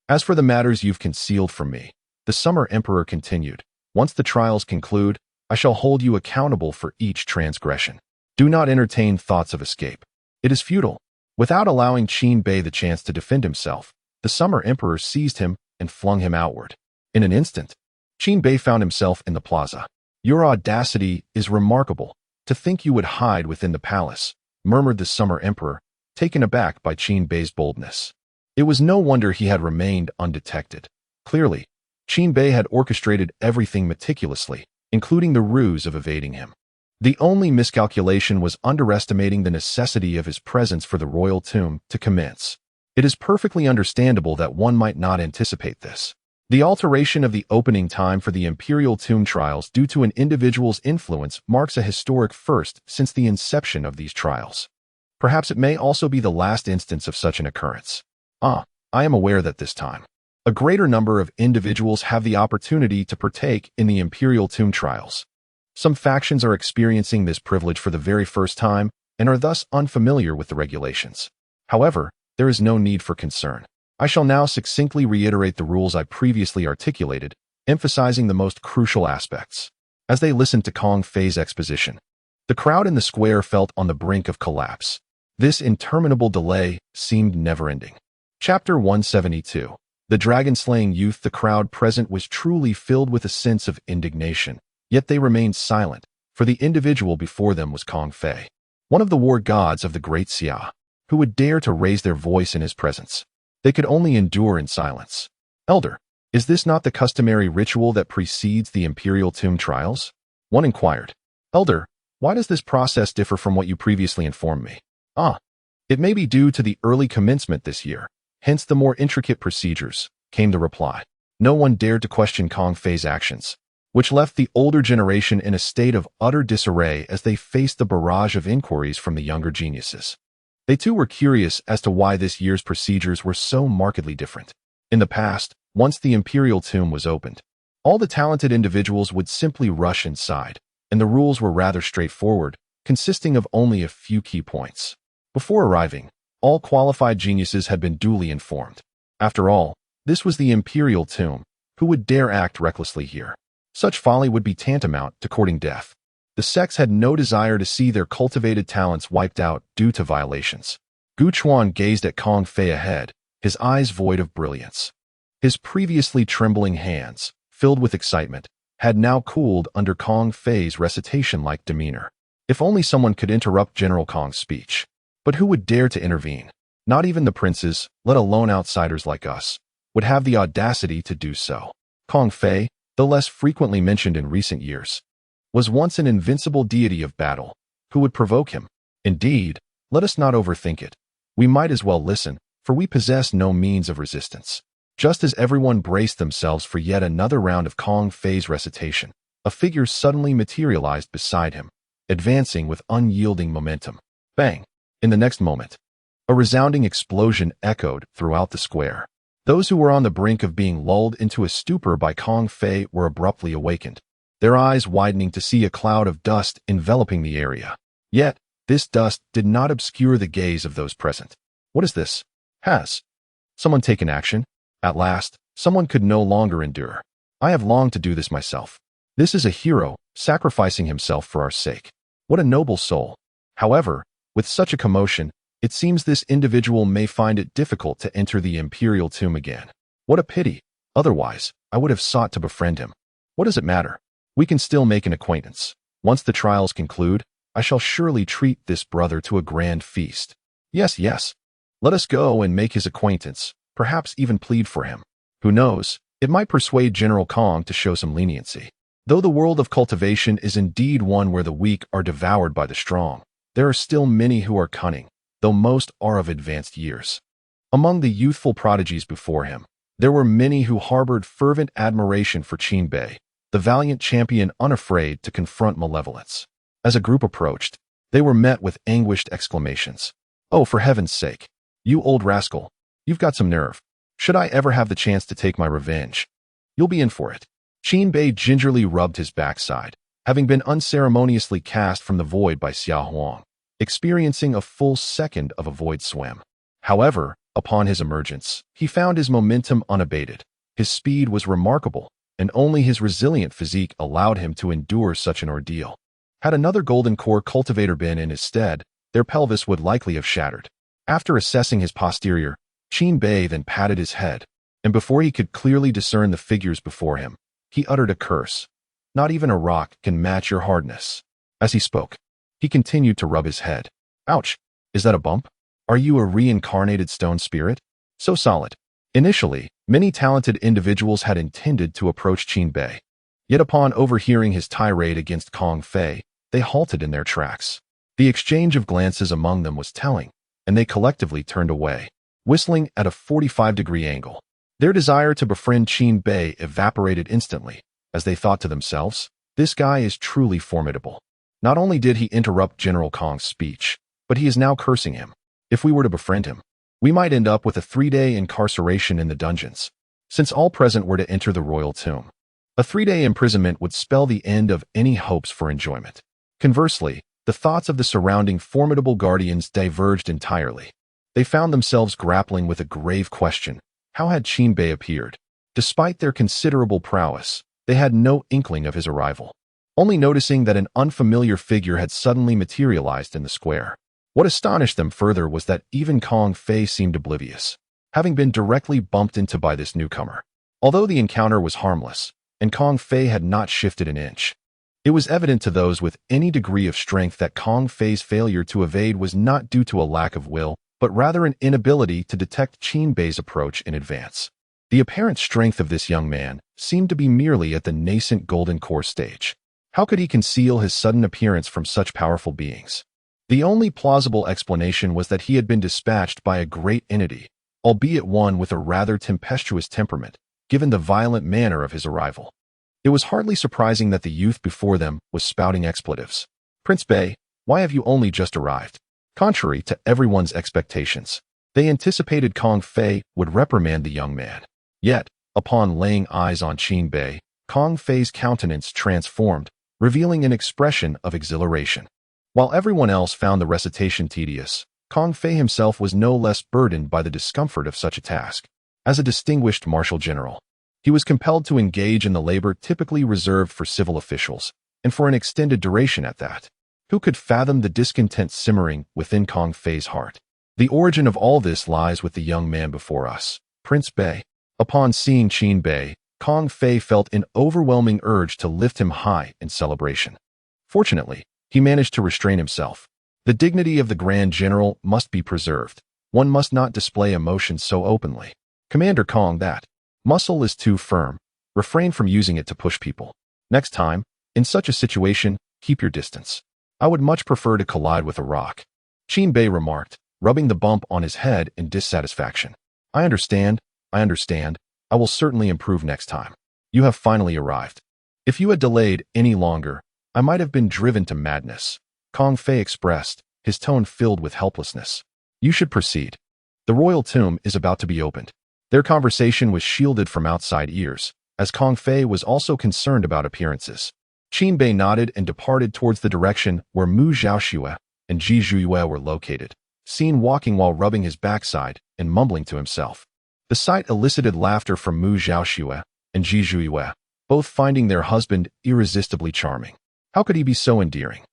S1: "As for the matters you've concealed from me," the Summer Emperor continued, "once the trials conclude, I shall hold you accountable for each transgression. Do not entertain thoughts of escape. It is futile." Without allowing Qin Bei the chance to defend himself, the Summer Emperor seized him and flung him outward. In an instant, Qin Bei found himself in the plaza. "Your audacity is remarkable. To think you would hide within the palace," murmured the Summer Emperor, taken aback by Qin Bei's boldness. It was no wonder he had remained undetected. Clearly, Qin Bei had orchestrated everything meticulously, including the ruse of evading him. The only miscalculation was underestimating the necessity of his presence for the royal tomb to commence. It is perfectly understandable that one might not anticipate this. The alteration of the opening time for the imperial tomb trials due to an individual's influence marks a historic first since the inception of these trials. Perhaps it may also be the last instance of such an occurrence. I am aware that this time, a greater number of individuals have the opportunity to partake in the imperial tomb trials. Some factions are experiencing this privilege for the very first time and are thus unfamiliar with the regulations. However, there is no need for concern. I shall now succinctly reiterate the rules I previously articulated, emphasizing the most crucial aspects. As they listened to Kong Fei's exposition, the crowd in the square felt on the brink of collapse. This interminable delay seemed never-ending. Chapter 172. The dragon-slaying youth. The crowd present was truly filled with a sense of indignation, yet they remained silent, for the individual before them was Kong Fei, one of the war gods of the Great Xia. Who would dare to raise their voice in his presence? They could only endure in silence. "Elder, is this not the customary ritual that precedes the imperial tomb trials?" one inquired. "Elder, why does this process differ from what you previously informed me?" It may be due to the early commencement this year, hence the more intricate procedures," came the reply. No one dared to question Kong Fei's actions, which left the older generation in a state of utter disarray as they faced the barrage of inquiries from the younger geniuses. They too were curious as to why this year's procedures were so markedly different. In the past, once the imperial tomb was opened, all the talented individuals would simply rush inside, and the rules were rather straightforward, consisting of only a few key points. Before arriving, all qualified geniuses had been duly informed. After all, This was the imperial tomb. Who would dare act recklessly here? Such folly would be tantamount to courting death. The sects had no desire to see their cultivated talents wiped out due to violations. Gu Chuan gazed at Kong Fei ahead, his eyes void of brilliance. His previously trembling hands, filled with excitement, had now cooled under Kong Fei's recitation-like demeanor. If only someone could interrupt General Kong's speech. But who would dare to intervene? Not even the princes, let alone outsiders like us, would have the audacity to do so. Kong Fei, though less frequently mentioned in recent years, was once an invincible deity of battle. Who would provoke him? Indeed, let us not overthink it. We might as well listen, for we possess no means of resistance. Just as everyone braced themselves for yet another round of Kong Fei's recitation, a figure suddenly materialized beside him, advancing with unyielding momentum. Bang! In the next moment, a resounding explosion echoed throughout the square. Those who were on the brink of being lulled into a stupor by Kong Fei were abruptly awakened, their eyes widening to see a cloud of dust enveloping the area. Yet, this dust did not obscure the gaze of those present. What is this? Has someone taken action? At last, someone could no longer endure. I have longed to do this myself. This is a hero, sacrificing himself for our sake. What a noble soul. However, with such a commotion, it seems this individual may find it difficult to enter the imperial tomb again. What a pity. Otherwise, I would have sought to befriend him. What does it matter? We can still make an acquaintance. Once the trials conclude, I shall surely treat this brother to a grand feast. Yes, yes. Let us go and make his acquaintance, perhaps even plead for him. Who knows, it might persuade General Kong to show some leniency. Though the world of cultivation is indeed one where the weak are devoured by the strong, there are still many who are cunning, though most are of advanced years. Among the youthful prodigies before him, there were many who harbored fervent admiration for Qin Bei, the valiant champion unafraid to confront malevolence. As a group approached, they were met with anguished exclamations. Oh, for heaven's sake! You old rascal! You've got some nerve. Should I ever have the chance to take my revenge, you'll be in for it. Qin Bei gingerly rubbed his backside, having been unceremoniously cast from the void by Xia Huang, experiencing a full second of a void swim. However, upon his emergence, he found his momentum unabated. His speed was remarkable, and only his resilient physique allowed him to endure such an ordeal. Had another golden core cultivator been in his stead, their pelvis would likely have shattered. After assessing his posterior, Qin Bei then patted his head, and before he could clearly discern the figures before him, he uttered a curse. Not even a rock can match your hardness. As he spoke, he continued to rub his head. Ouch! Is that a bump? Are you a reincarnated stone spirit? So solid. Initially, many talented individuals had intended to approach Qin Bei. Yet upon overhearing his tirade against Kong Fei, they halted in their tracks. The exchange of glances among them was telling, and they collectively turned away, whistling at a 45-degree angle. Their desire to befriend Qin Bei evaporated instantly, as they thought to themselves, this guy is truly formidable. Not only did he interrupt General Kong's speech, but he is now cursing him. If we were to befriend him, we might end up with a 3-day incarceration in the dungeons, since all present were to enter the royal tomb. A 3-day imprisonment would spell the end of any hopes for enjoyment. Conversely, the thoughts of the surrounding formidable guardians diverged entirely. They found themselves grappling with a grave question. How had Qin Bei appeared? Despite their considerable prowess, they had no inkling of his arrival, only noticing that an unfamiliar figure had suddenly materialized in the square. What astonished them further was that even Kong Fei seemed oblivious, having been directly bumped into by this newcomer. Although the encounter was harmless, and Kong Fei had not shifted an inch, it was evident to those with any degree of strength that Kong Fei's failure to evade was not due to a lack of will, but rather an inability to detect Qin Bei's approach in advance. The apparent strength of this young man seemed to be merely at the nascent golden core stage. How could he conceal his sudden appearance from such powerful beings? The only plausible explanation was that he had been dispatched by a great entity, albeit one with a rather tempestuous temperament, given the violent manner of his arrival. It was hardly surprising that the youth before them was spouting expletives. Prince Bei, why have you only just arrived? Contrary to everyone's expectations, they anticipated Kong Fei would reprimand the young man. Yet, upon laying eyes on Qin Bei, Kong Fei's countenance transformed, revealing an expression of exhilaration. While everyone else found the recitation tedious, Kong Fei himself was no less burdened by the discomfort of such a task. As a distinguished martial general, he was compelled to engage in the labor typically reserved for civil officials, and for an extended duration at that. Who could fathom the discontent simmering within Kong Fei's heart? The origin of all this lies with the young man before us, Prince Bei. Upon seeing Qin Bei, Kong Fei felt an overwhelming urge to lift him high in celebration. Fortunately, he managed to restrain himself. The dignity of the Grand General must be preserved. One must not display emotion so openly. Commander Kong, that muscle is too firm. Refrain from using it to push people. Next time, in such a situation, keep your distance. I would much prefer to collide with a rock. Qin Bei remarked, rubbing the bump on his head in dissatisfaction. I understand. I will certainly improve next time. You have finally arrived. If you had delayed any longer, I might have been driven to madness. Kong Fei expressed, his tone filled with helplessness. You should proceed. The royal tomb is about to be opened. Their conversation was shielded from outside ears, as Kong Fei was also concerned about appearances. Qin Bei nodded and departed towards the direction where Mu Zhaoxue and Ji Zhuyue were located, seen walking while rubbing his backside and mumbling to himself. The sight elicited laughter from Mu Zhaoxue and Ji Zhuyue, both finding their husband irresistibly charming. How could he be so endearing?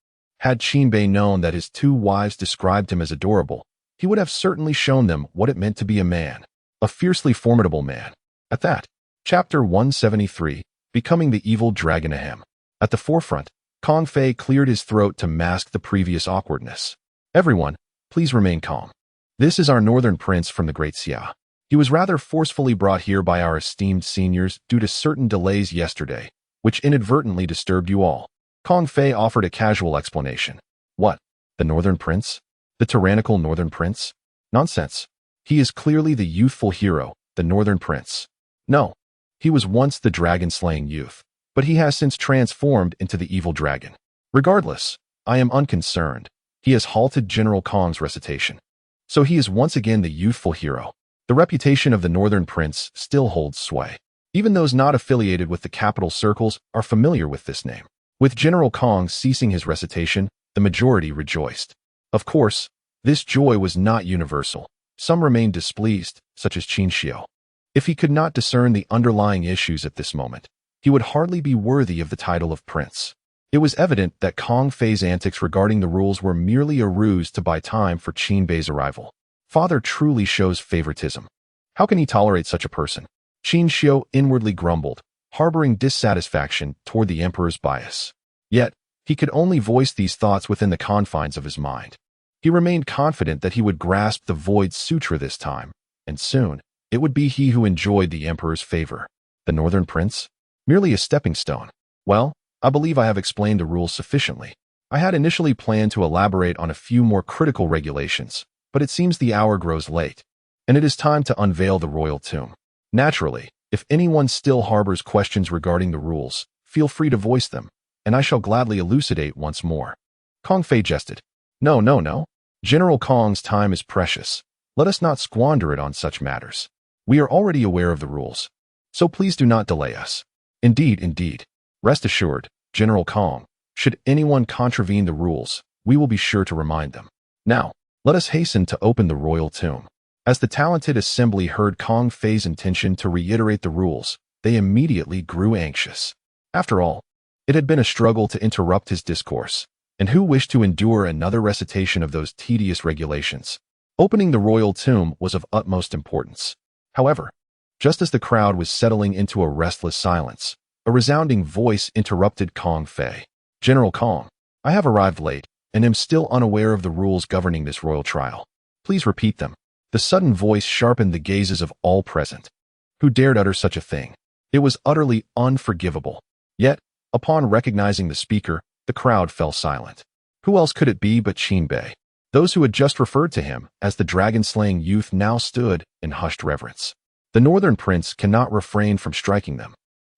S1: Had Qin Bei known that his two wives described him as adorable, he would have certainly shown them what it meant to be a man, a fiercely formidable man. At that, Chapter 173, Becoming the Evil Dragon Ahem. At the forefront, Kong Fei cleared his throat to mask the previous awkwardness. Everyone, please remain calm. This is our northern prince from the Great Xia. He was rather forcefully brought here by our esteemed seniors due to certain delays yesterday, which inadvertently disturbed you all. Kong Fei offered a casual explanation. What? The northern prince? The tyrannical northern prince? Nonsense. He is clearly the youthful hero, the northern prince. No. He was once the dragon-slaying youth, but he has since transformed into the evil dragon. Regardless, I am unconcerned. He has halted General Kong's recitation. So he is once again the youthful hero. The reputation of the northern prince still holds sway. Even those not affiliated with the capital circles are familiar with this name. With General Kong ceasing his recitation, the majority rejoiced. Of course, this joy was not universal. Some remained displeased, such as Qin Xiu. If he could not discern the underlying issues at this moment, he would hardly be worthy of the title of prince. It was evident that Kong Fei's antics regarding the rules were merely a ruse to buy time for Qin Bei's arrival. Father truly shows favoritism. How can he tolerate such a person? Qin Xiu inwardly grumbled, harboring dissatisfaction toward the emperor's bias. Yet, he could only voice these thoughts within the confines of his mind. He remained confident that he would grasp the Void Sutra this time, and soon, it would be he who enjoyed the emperor's favor. The northern prince? Merely a stepping stone. Well, I believe I have explained the rules sufficiently. I had initially planned to elaborate on a few more critical regulations, but it seems the hour grows late, and it is time to unveil the royal tomb. Naturally, if anyone still harbors questions regarding the rules, feel free to voice them, and I shall gladly elucidate once more. Kong Fei jested. No. General Kong's time is precious. Let us not squander it on such matters. We are already aware of the rules, so please do not delay us. Indeed. Rest assured, General Kong, should anyone contravene the rules, we will be sure to remind them. Now, let us hasten to open the royal tomb. As the talented assembly heard Kong Fei's intention to reiterate the rules, they immediately grew anxious. After all, it had been a struggle to interrupt his discourse, and who wished to endure another recitation of those tedious regulations? Opening the royal tomb was of utmost importance. However, just as the crowd was settling into a restless silence, a resounding voice interrupted Kong Fei. General Kong, I have arrived late, and am still unaware of the rules governing this royal trial. Please repeat them. The sudden voice sharpened the gazes of all present. Who dared utter such a thing? It was utterly unforgivable. Yet, upon recognizing the speaker, the crowd fell silent. Who else could it be but Qin Bei? Those who had just referred to him as the dragon-slaying youth now stood in hushed reverence. The northern prince cannot refrain from striking them.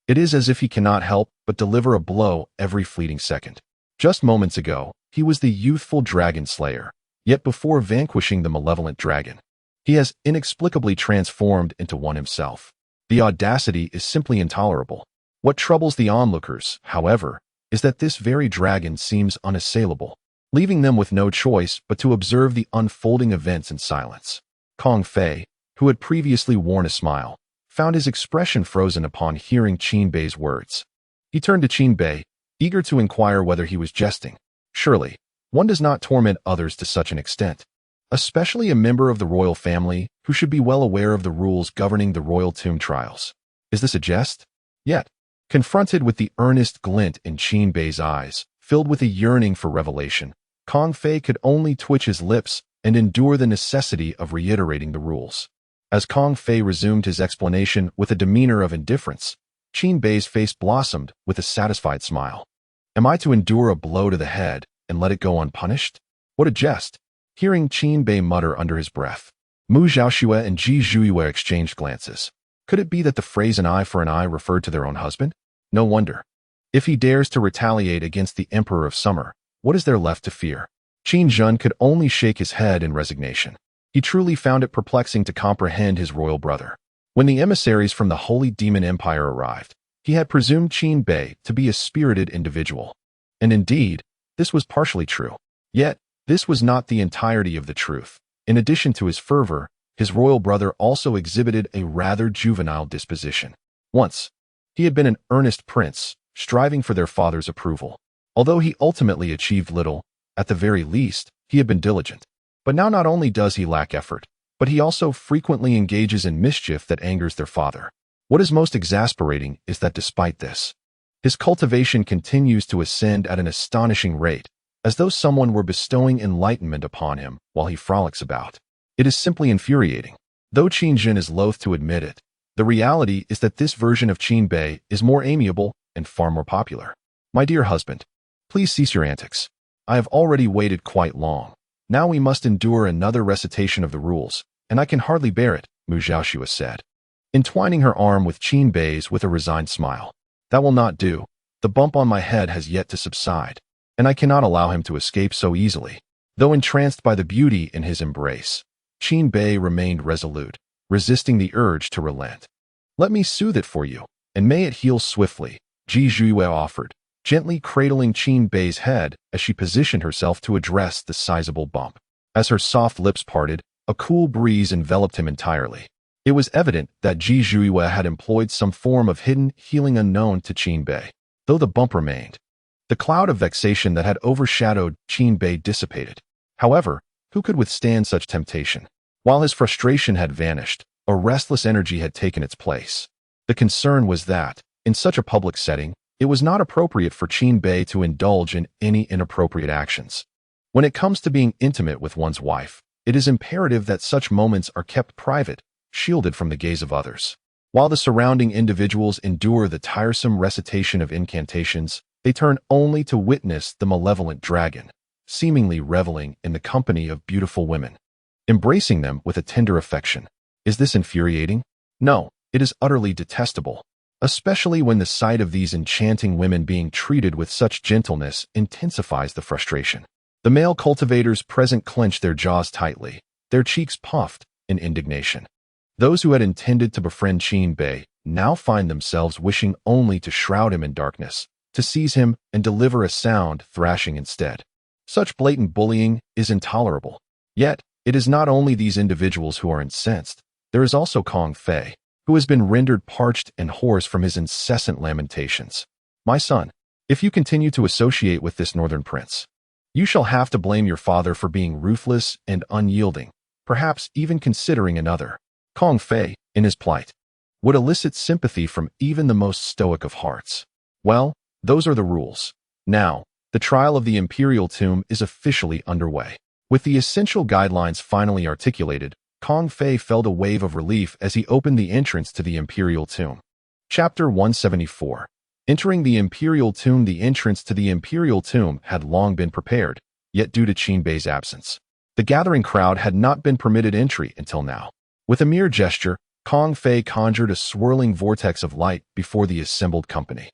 S1: It is as if he cannot help but deliver a blow every fleeting second. Just moments ago, he was the youthful dragon slayer, yet before vanquishing the malevolent dragon, he has inexplicably transformed into one himself. The audacity is simply intolerable. What troubles the onlookers, however, is that this very dragon seems unassailable, leaving them with no choice but to observe the unfolding events in silence. Kong Fei, who had previously worn a smile, found his expression frozen upon hearing Qin Bei's words. He turned to Qin Bei, eager to inquire whether he was jesting. Surely, one does not torment others to such an extent, especially a member of the royal family who should be well aware of the rules governing the royal tomb trials. Is this a jest? Yet, confronted with the earnest glint in Qin Bei's eyes, filled with a yearning for revelation, Kong Fei could only twitch his lips and endure the necessity of reiterating the rules. As Kong Fei resumed his explanation with a demeanor of indifference, Qin Bei's face blossomed with a satisfied smile. Am I to endure a blow to the head and let it go unpunished? What a jest! Hearing Qin Bei mutter under his breath, Mu Zhaoxue and Ji Zhuiyue exchanged glances. Could it be that the phrase an eye for an eye referred to their own husband? No wonder. If he dares to retaliate against the Emperor of Summer, what is there left to fear? Qin Zhen could only shake his head in resignation. He truly found it perplexing to comprehend his royal brother. When the emissaries from the Holy Demon Empire arrived, he had presumed Qin Bei to be a spirited individual. And indeed, this was partially true. Yet, this was not the entirety of the truth. In addition to his fervor, his royal brother also exhibited a rather juvenile disposition. Once, he had been an earnest prince, striving for their father's approval. Although he ultimately achieved little, at the very least, he had been diligent. But now not only does he lack effort, but he also frequently engages in mischief that angers their father. What is most exasperating is that despite this, his cultivation continues to ascend at an astonishing rate, as though someone were bestowing enlightenment upon him while he frolics about. It is simply infuriating. Though Qin Zhen is loath to admit it, the reality is that this version of Qin Bei is more amiable and far more popular. My dear husband, please cease your antics. I have already waited quite long. Now we must endure another recitation of the rules, and I can hardly bear it, Mu Zhaoxue said, entwining her arm with Qin Bei's with a resigned smile. That will not do. The bump on my head has yet to subside, and I cannot allow him to escape so easily. Though entranced by the beauty in his embrace, Qin Bei remained resolute, resisting the urge to relent. Let me soothe it for you, and may it heal swiftly, Ji Zhuiyue offered, gently cradling Qin Bei's head as she positioned herself to address the sizable bump. As her soft lips parted, a cool breeze enveloped him entirely. It was evident that Ji Zhuiyue had employed some form of hidden healing unknown to Qin Bei, though the bump remained. The cloud of vexation that had overshadowed Qin Bei dissipated. However, who could withstand such temptation? While his frustration had vanished, a restless energy had taken its place. The concern was that, in such a public setting, it was not appropriate for Qin Bei to indulge in any inappropriate actions. When it comes to being intimate with one's wife, it is imperative that such moments are kept private, shielded from the gaze of others. While the surrounding individuals endure the tiresome recitation of incantations, they turn only to witness the malevolent dragon, seemingly reveling in the company of beautiful women, embracing them with a tender affection. Is this infuriating? No, it is utterly detestable, especially when the sight of these enchanting women being treated with such gentleness intensifies the frustration. The male cultivators present clenched their jaws tightly, their cheeks puffed in indignation. Those who had intended to befriend Qin Bei now find themselves wishing only to shroud him in darkness, to seize him and deliver a sound thrashing instead. Such blatant bullying is intolerable. Yet, it is not only these individuals who are incensed. There is also Kong Fei, who has been rendered parched and hoarse from his incessant lamentations. My son, if you continue to associate with this northern prince, you shall have to blame your father for being ruthless and unyielding, perhaps even considering another. Kong Fei, in his plight, would elicit sympathy from even the most stoic of hearts. Well, those are the rules. Now, the trial of the imperial tomb is officially underway. With the essential guidelines finally articulated, Kong Fei felt a wave of relief as he opened the entrance to the imperial tomb. Chapter 174. Entering the imperial tomb. The entrance to the imperial tomb had long been prepared, yet due to Qin Bei's absence, the gathering crowd had not been permitted entry until now. With a mere gesture, Kong Fei conjured a swirling vortex of light before the assembled company.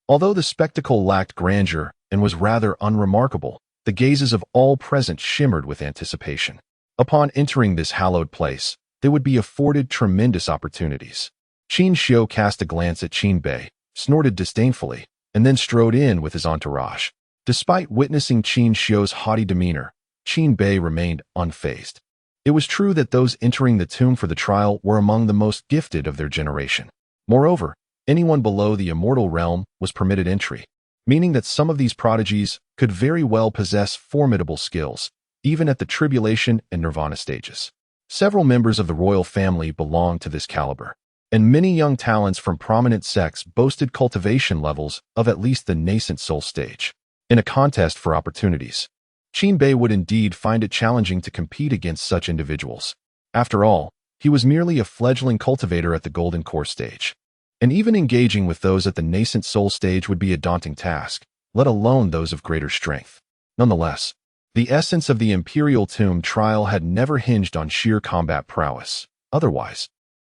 S1: Although the spectacle lacked grandeur and was rather unremarkable, the gazes of all present shimmered with anticipation. Upon entering this hallowed place, they would be afforded tremendous opportunities. Qin Xiu cast a glance at Qin Bei, snorted disdainfully, and then strode in with his entourage. Despite witnessing Qin Xiu's haughty demeanor, Qin Bei remained unfazed. It was true that those entering the tomb for the trial were among the most gifted of their generation. Moreover, anyone below the immortal realm was permitted entry, meaning that some of these prodigies could very well possess formidable skills, even at the tribulation and nirvana stages. Several members of the royal family belonged to this caliber, and many young talents from prominent sects boasted cultivation levels of at least the nascent soul stage. In a contest for opportunities, Qin would indeed find it challenging to compete against such individuals. After all, he was merely a fledgling cultivator at the golden core stage, and even engaging with those at the nascent soul stage would be a daunting task, let alone those of greater strength. Nonetheless, the essence of the Imperial Tomb trial had never hinged on sheer combat prowess. Otherwise,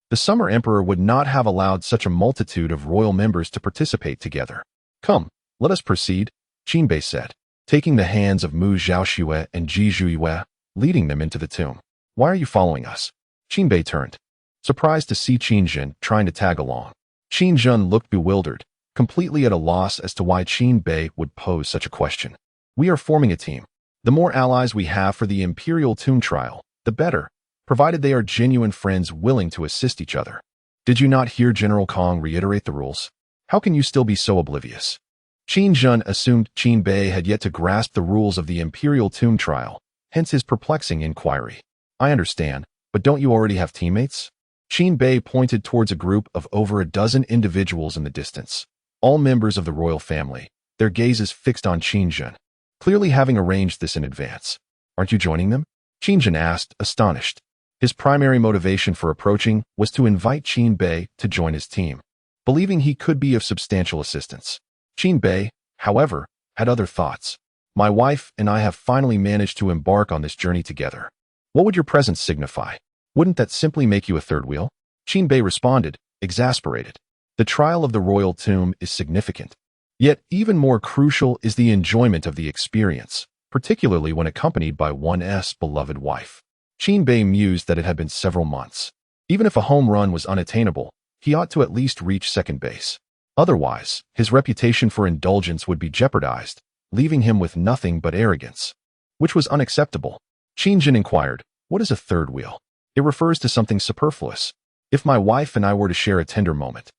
S1: the Summer Emperor would not have allowed such a multitude of royal members to participate together. Come, let us proceed, Qin said, taking the hands of Mu Zhaoxue and Ji Zhuiyue, leading them into the tomb. Why are you following us? Qin turned, surprised to see Qin Zhen trying to tag along. Qin Zhen looked bewildered, completely at a loss as to why Qin would pose such a question. We are forming a team. The more allies we have for the Imperial Tomb trial, the better, provided they are genuine friends willing to assist each other. Did you not hear General Kong reiterate the rules? How can you still be so oblivious? Qin Zhen assumed Qin had yet to grasp the rules of the Imperial Tomb trial, hence his perplexing inquiry. I understand, but don't you already have teammates? Qin pointed towards a group of over a dozen individuals in the distance, all members of the royal family, their gazes fixed on Qin Zhen, clearly having arranged this in advance. Aren't you joining them? Qin Zhen asked, astonished. His primary motivation for approaching was to invite Qin to join his team, believing he could be of substantial assistance. Qin, however, had other thoughts. My wife and I have finally managed to embark on this journey together. What would your presence signify? Wouldn't that simply make you a third wheel? Qin responded, exasperated. The trial of the royal tomb is significant. Yet even more crucial is the enjoyment of the experience, particularly when accompanied by one's beloved wife. Qin mused that it had been several months. Even if a home run was unattainable, he ought to at least reach second base. Otherwise, his reputation for indulgence would be jeopardized, leaving him with nothing but arrogance, which was unacceptable. Qin inquired, what is a third wheel? It refers to something superfluous. If my wife and I were to share a tender moment,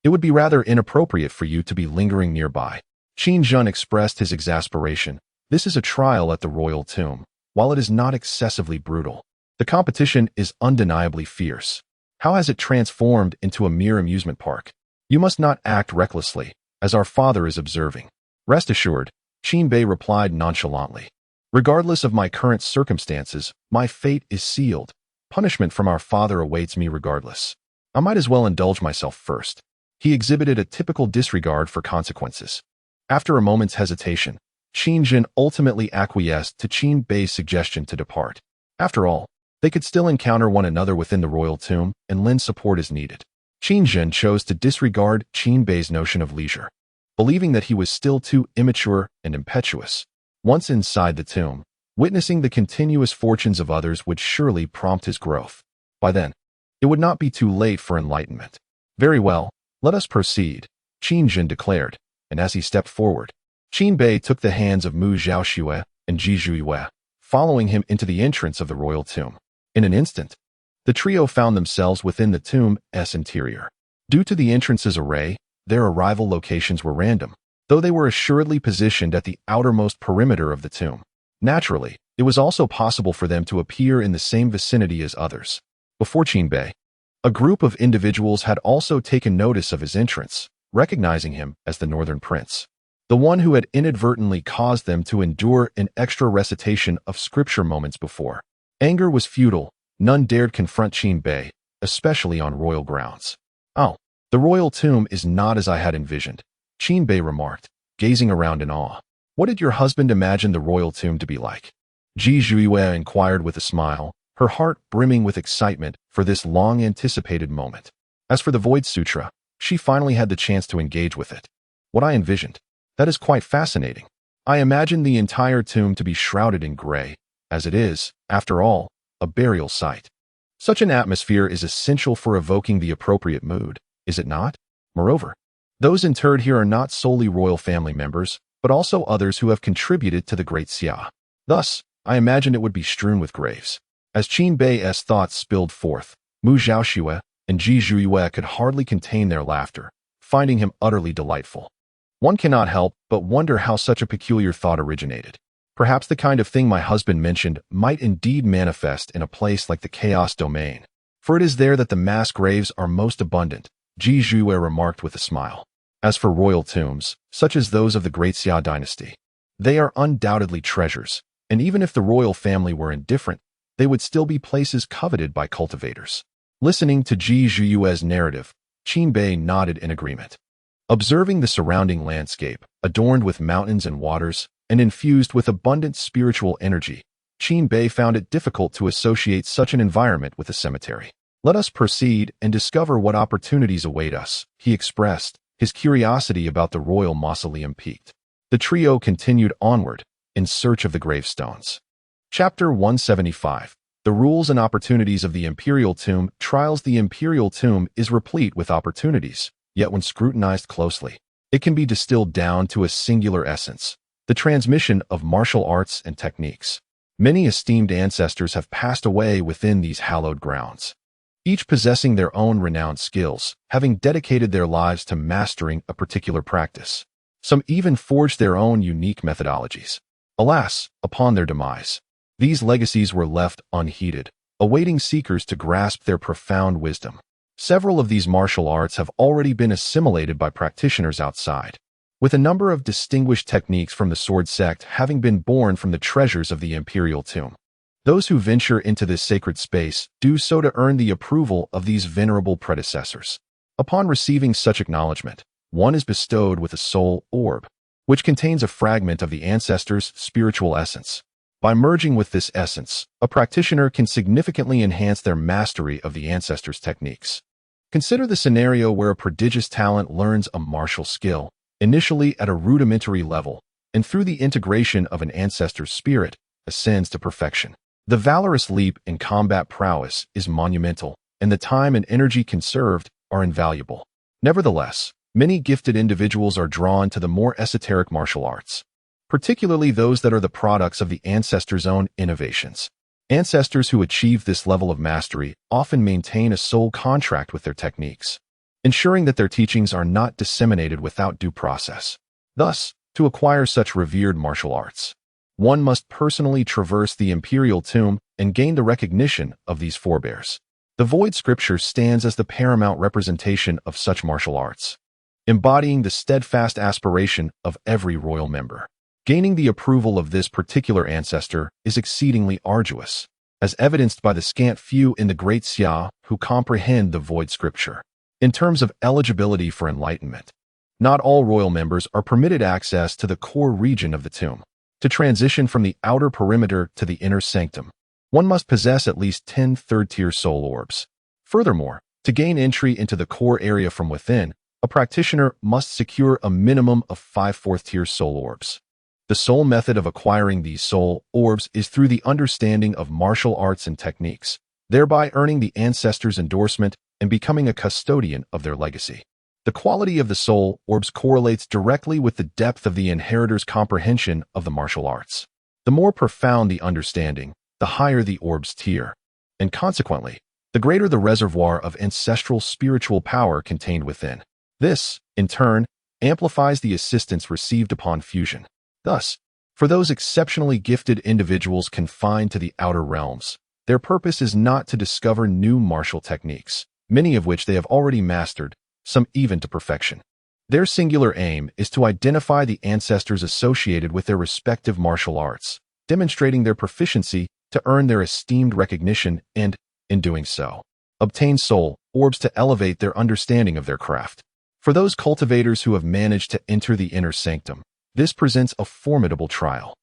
S1: it would be rather inappropriate for you to be lingering nearby. Qin expressed his exasperation. This is a trial at the royal tomb. While it is not excessively brutal, the competition is undeniably fierce. How has it transformed into a mere amusement park? You must not act recklessly, as our father is observing. Rest assured, Qin replied nonchalantly. Regardless of my current circumstances, my fate is sealed. Punishment from our father awaits me regardless. I might as well indulge myself first. He exhibited a typical disregard for consequences. After a moment's hesitation, Qin ultimately acquiesced to Qin suggestion to depart. After all, they could still encounter one another within the royal tomb and lend support as needed. Qin chose to disregard Qin notion of leisure, believing that he was still too immature and impetuous. Once inside the tomb, witnessing the continuous fortunes of others would surely prompt his growth. By then, it would not be too late for enlightenment. Very well, let us proceed, Qin declared, and as he stepped forward, Qin took the hands of Mu Zhaoxue and Ji Zhuiyue, following him into the entrance of the royal tomb. In an instant, the trio found themselves within the tomb's interior. Due to the entrance's array, their arrival locations were random, though they were assuredly positioned at the outermost perimeter of the tomb. Naturally, it was also possible for them to appear in the same vicinity as others. Before Qin, a group of individuals had also taken notice of his entrance, recognizing him as the Northern Prince, the one who had inadvertently caused them to endure an extra recitation of scripture moments before. Anger was futile. None dared confront Qin, especially on royal grounds. Oh, the royal tomb is not as I had envisioned, Qin remarked, gazing around in awe. What did your husband imagine the royal tomb to be like? Ji Zhuiyue inquired with a smile, her heart brimming with excitement for this long-anticipated moment. As for the Void Sutra, she finally had the chance to engage with it. What I envisioned, that is quite fascinating. I imagined the entire tomb to be shrouded in gray, as it is, after all, a burial site. Such an atmosphere is essential for evoking the appropriate mood, is it not? Moreover, those interred here are not solely royal family members, but also others who have contributed to the Great Xia. Thus, I imagined it would be strewn with graves. As Qin Bei's thoughts spilled forth, Mu Zhaoxue and Ji Zhuiyue could hardly contain their laughter, finding him utterly delightful. One cannot help but wonder how such a peculiar thought originated. Perhaps the kind of thing my husband mentioned might indeed manifest in a place like the Chaos Domain, for it is there that the mass graves are most abundant, Ji Zhuiyue remarked with a smile. As for royal tombs, such as those of the Great Xia dynasty, they are undoubtedly treasures, and even if the royal family were indifferent, they would still be places coveted by cultivators. Listening to Ji Zhuiyue's narrative, Qin Bei nodded in agreement. Observing the surrounding landscape, adorned with mountains and waters, and infused with abundant spiritual energy, Qin Bei found it difficult to associate such an environment with a cemetery. Let us proceed and discover what opportunities await us, he expressed, his curiosity about the royal mausoleum piqued. The trio continued onward, in search of the gravestones. Chapter 175. The Rules and Opportunities of the Imperial Tomb. Trials. The Imperial Tomb is replete with opportunities, yet when scrutinized closely, it can be distilled down to a singular essence: the transmission of martial arts and techniques. Many esteemed ancestors have passed away within these hallowed grounds, each possessing their own renowned skills, having dedicated their lives to mastering a particular practice. Some even forged their own unique methodologies. Alas, upon their demise, these legacies were left unheeded, awaiting seekers to grasp their profound wisdom. Several of these martial arts have already been assimilated by practitioners outside, with a number of distinguished techniques from the sword sect having been born from the treasures of the Imperial Tomb. Those who venture into this sacred space do so to earn the approval of these venerable predecessors. Upon receiving such acknowledgement, one is bestowed with a soul orb, which contains a fragment of the ancestor's spiritual essence. By merging with this essence, a practitioner can significantly enhance their mastery of the ancestor's techniques. Consider the scenario where a prodigious talent learns a martial skill, initially at a rudimentary level, and through the integration of an ancestor's spirit, ascends to perfection. The valorous leap in combat prowess is monumental, and the time and energy conserved are invaluable. Nevertheless, many gifted individuals are drawn to the more esoteric martial arts, particularly those that are the products of the ancestor's own innovations. Ancestors who achieve this level of mastery often maintain a soul contract with their techniques, ensuring that their teachings are not disseminated without due process. Thus, to acquire such revered martial arts, one must personally traverse the Imperial Tomb and gain the recognition of these forebears. The Void Scripture stands as the paramount representation of such martial arts, embodying the steadfast aspiration of every royal member. Gaining the approval of this particular ancestor is exceedingly arduous, as evidenced by the scant few in the Great Xia who comprehend the Void Scripture. In terms of eligibility for enlightenment, not all royal members are permitted access to the core region of the tomb. To transition from the outer perimeter to the inner sanctum, one must possess at least 10 third-tier soul orbs. Furthermore, to gain entry into the core area from within, a practitioner must secure a minimum of 5 fourth-tier soul orbs. The sole method of acquiring these soul orbs is through the understanding of martial arts and techniques, thereby earning the ancestors' endorsement and becoming a custodian of their legacy. The quality of the soul orbs correlates directly with the depth of the inheritor's comprehension of the martial arts. The more profound the understanding, the higher the orb's tier, and consequently, the greater the reservoir of ancestral spiritual power contained within. This, in turn, amplifies the assistance received upon fusion. Thus, for those exceptionally gifted individuals confined to the outer realms, their purpose is not to discover new martial techniques, many of which they have already mastered, some even to perfection. Their singular aim is to identify the ancestors associated with their respective martial arts, demonstrating their proficiency to earn their esteemed recognition and, in doing so, obtain soul orbs to elevate their understanding of their craft. For those cultivators who have managed to enter the inner sanctum, this presents a formidable trial,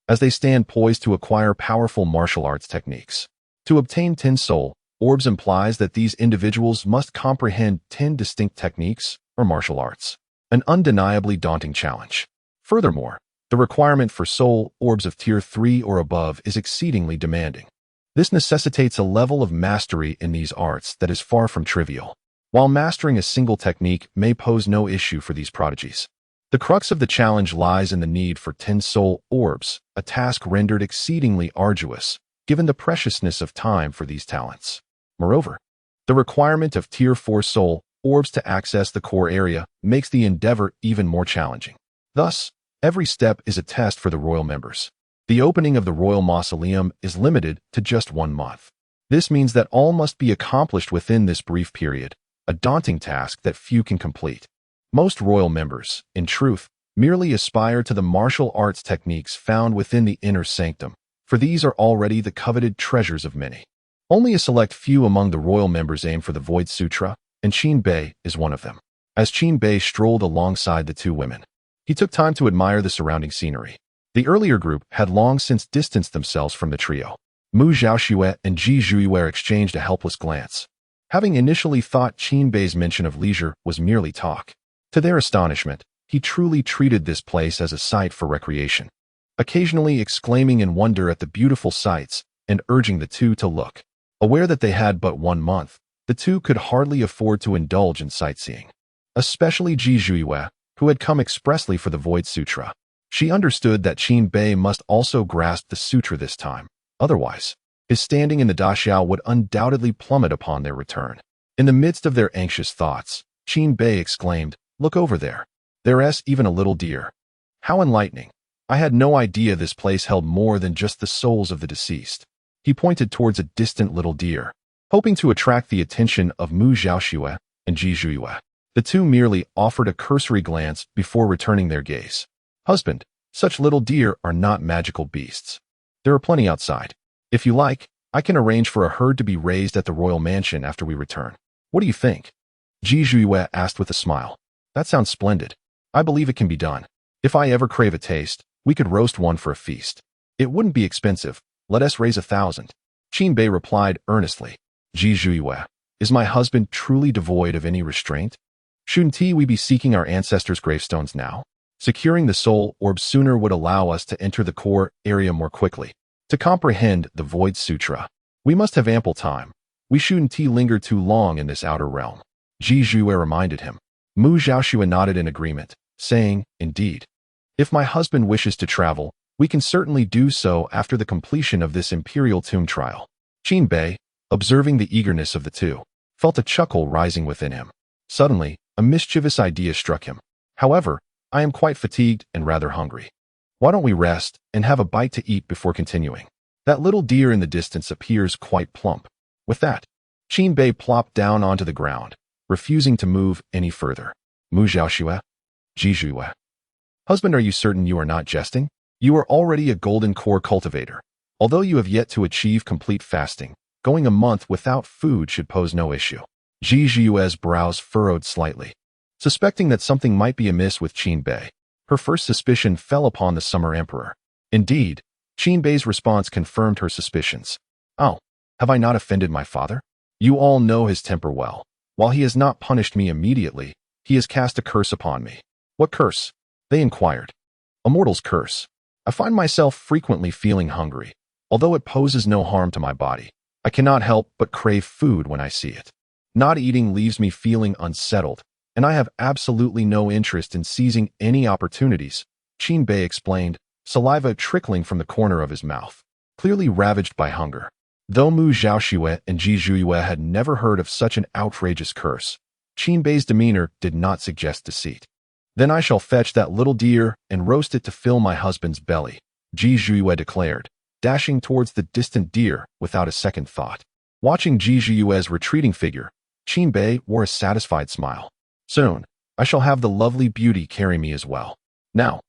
S1: as they stand poised to acquire powerful martial arts techniques. To obtain 10 soul orbs implies that these individuals must comprehend 10 distinct techniques or martial arts, an undeniably daunting challenge. Furthermore, the requirement for soul orbs of tier 3 or above is exceedingly demanding. This necessitates a level of mastery in these arts that is far from trivial. While mastering a single technique may pose no issue for these prodigies, the crux of the challenge lies in the need for 10 soul orbs, a task rendered exceedingly arduous given the preciousness of time for these talents. Moreover, the requirement of Tier 4 soul orbs to access the core area makes the endeavor even more challenging. Thus, every step is a test for the royal members. The opening of the royal mausoleum is limited to just 1 month. This means that all must be accomplished within this brief period, a daunting task that few can complete. Most royal members, in truth, merely aspire to the martial arts techniques found within the inner sanctum, for these are already the coveted treasures of many. Only a select few among the royal members aim for the Void Sutra, and Qin Bei is one of them. As Qin Bei strolled alongside the two women, he took time to admire the surrounding scenery. The earlier group had long since distanced themselves from the trio. Mu Zhaoxue and Ji Zhuiyue exchanged a helpless glance, having initially thought Qin Bei's mention of leisure was merely talk. To their astonishment, he truly treated this place as a site for recreation, occasionally exclaiming in wonder at the beautiful sights and urging the two to look. Aware that they had but 1 month, the two could hardly afford to indulge in sightseeing. Especially Ji Zhuiyue, who had come expressly for the Void Sutra. She understood that Qin Bei must also grasp the sutra this time. Otherwise, his standing in the Daxiao would undoubtedly plummet upon their return. In the midst of their anxious thoughts, Qin Bei exclaimed, "Look over there. There's even a little deer. How enlightening. I had no idea this place held more than just the souls of the deceased." He pointed towards a distant little deer, hoping to attract the attention of Mu Zhaoxue and Ji Zhuiyue. The two merely offered a cursory glance before returning their gaze. "Husband, such little deer are not magical beasts. There are plenty outside. If you like, I can arrange for a herd to be raised at the royal mansion after we return. What do you think?" Ji Zhuiyue asked with a smile. "That sounds splendid. I believe it can be done. If I ever crave a taste, we could roast one for a feast. It wouldn't be expensive. Let us raise 1,000. Qin Bei replied earnestly. "Ji Zhuiyue, is my husband truly devoid of any restraint? Shouldn't we be seeking our ancestors' gravestones now? Securing the soul orb sooner would allow us to enter the core area more quickly. To comprehend the Void Sutra, we must have ample time. We shouldn't linger too long in this outer realm." Ji Zhuiyue reminded him. Mu Zhaoxue nodded in agreement, saying, "Indeed. If my husband wishes to travel, we can certainly do so after the completion of this imperial tomb trial." Qin Bei, observing the eagerness of the two, felt a chuckle rising within him. Suddenly, a mischievous idea struck him. "However, I am quite fatigued and rather hungry. Why don't we rest and have a bite to eat before continuing? That little deer in the distance appears quite plump." With that, Qin Bei plopped down onto the ground, refusing to move any further. Mu Zhaoxue, Ji Zhuiyue. "Husband, are you certain you are not jesting? You are already a golden core cultivator. Although you have yet to achieve complete fasting, going a month without food should pose no issue." Ji Zhuiyue's brows furrowed slightly. Suspecting that something might be amiss with Qin Bei, her first suspicion fell upon the Summer Emperor. Indeed, Qin Bei's response confirmed her suspicions. "Oh, have I not offended my father? You all know his temper well. While he has not punished me immediately, he has cast a curse upon me." "What curse?" they inquired. "A mortal's curse. I find myself frequently feeling hungry. Although it poses no harm to my body, I cannot help but crave food when I see it. Not eating leaves me feeling unsettled, and I have absolutely no interest in seizing any opportunities," Qin Bei explained, saliva trickling from the corner of his mouth, clearly ravaged by hunger. Though Mu Zhaoxue and Ji Zhuiyue had never heard of such an outrageous curse, Qin Bei's demeanor did not suggest deceit. "Then I shall fetch that little deer and roast it to fill my husband's belly," Ji Zhuiyue declared, dashing towards the distant deer without a second thought. Watching Ji Zhuiyue's retreating figure, Qin Bei wore a satisfied smile. "Soon, I shall have the lovely beauty carry me as well. Now,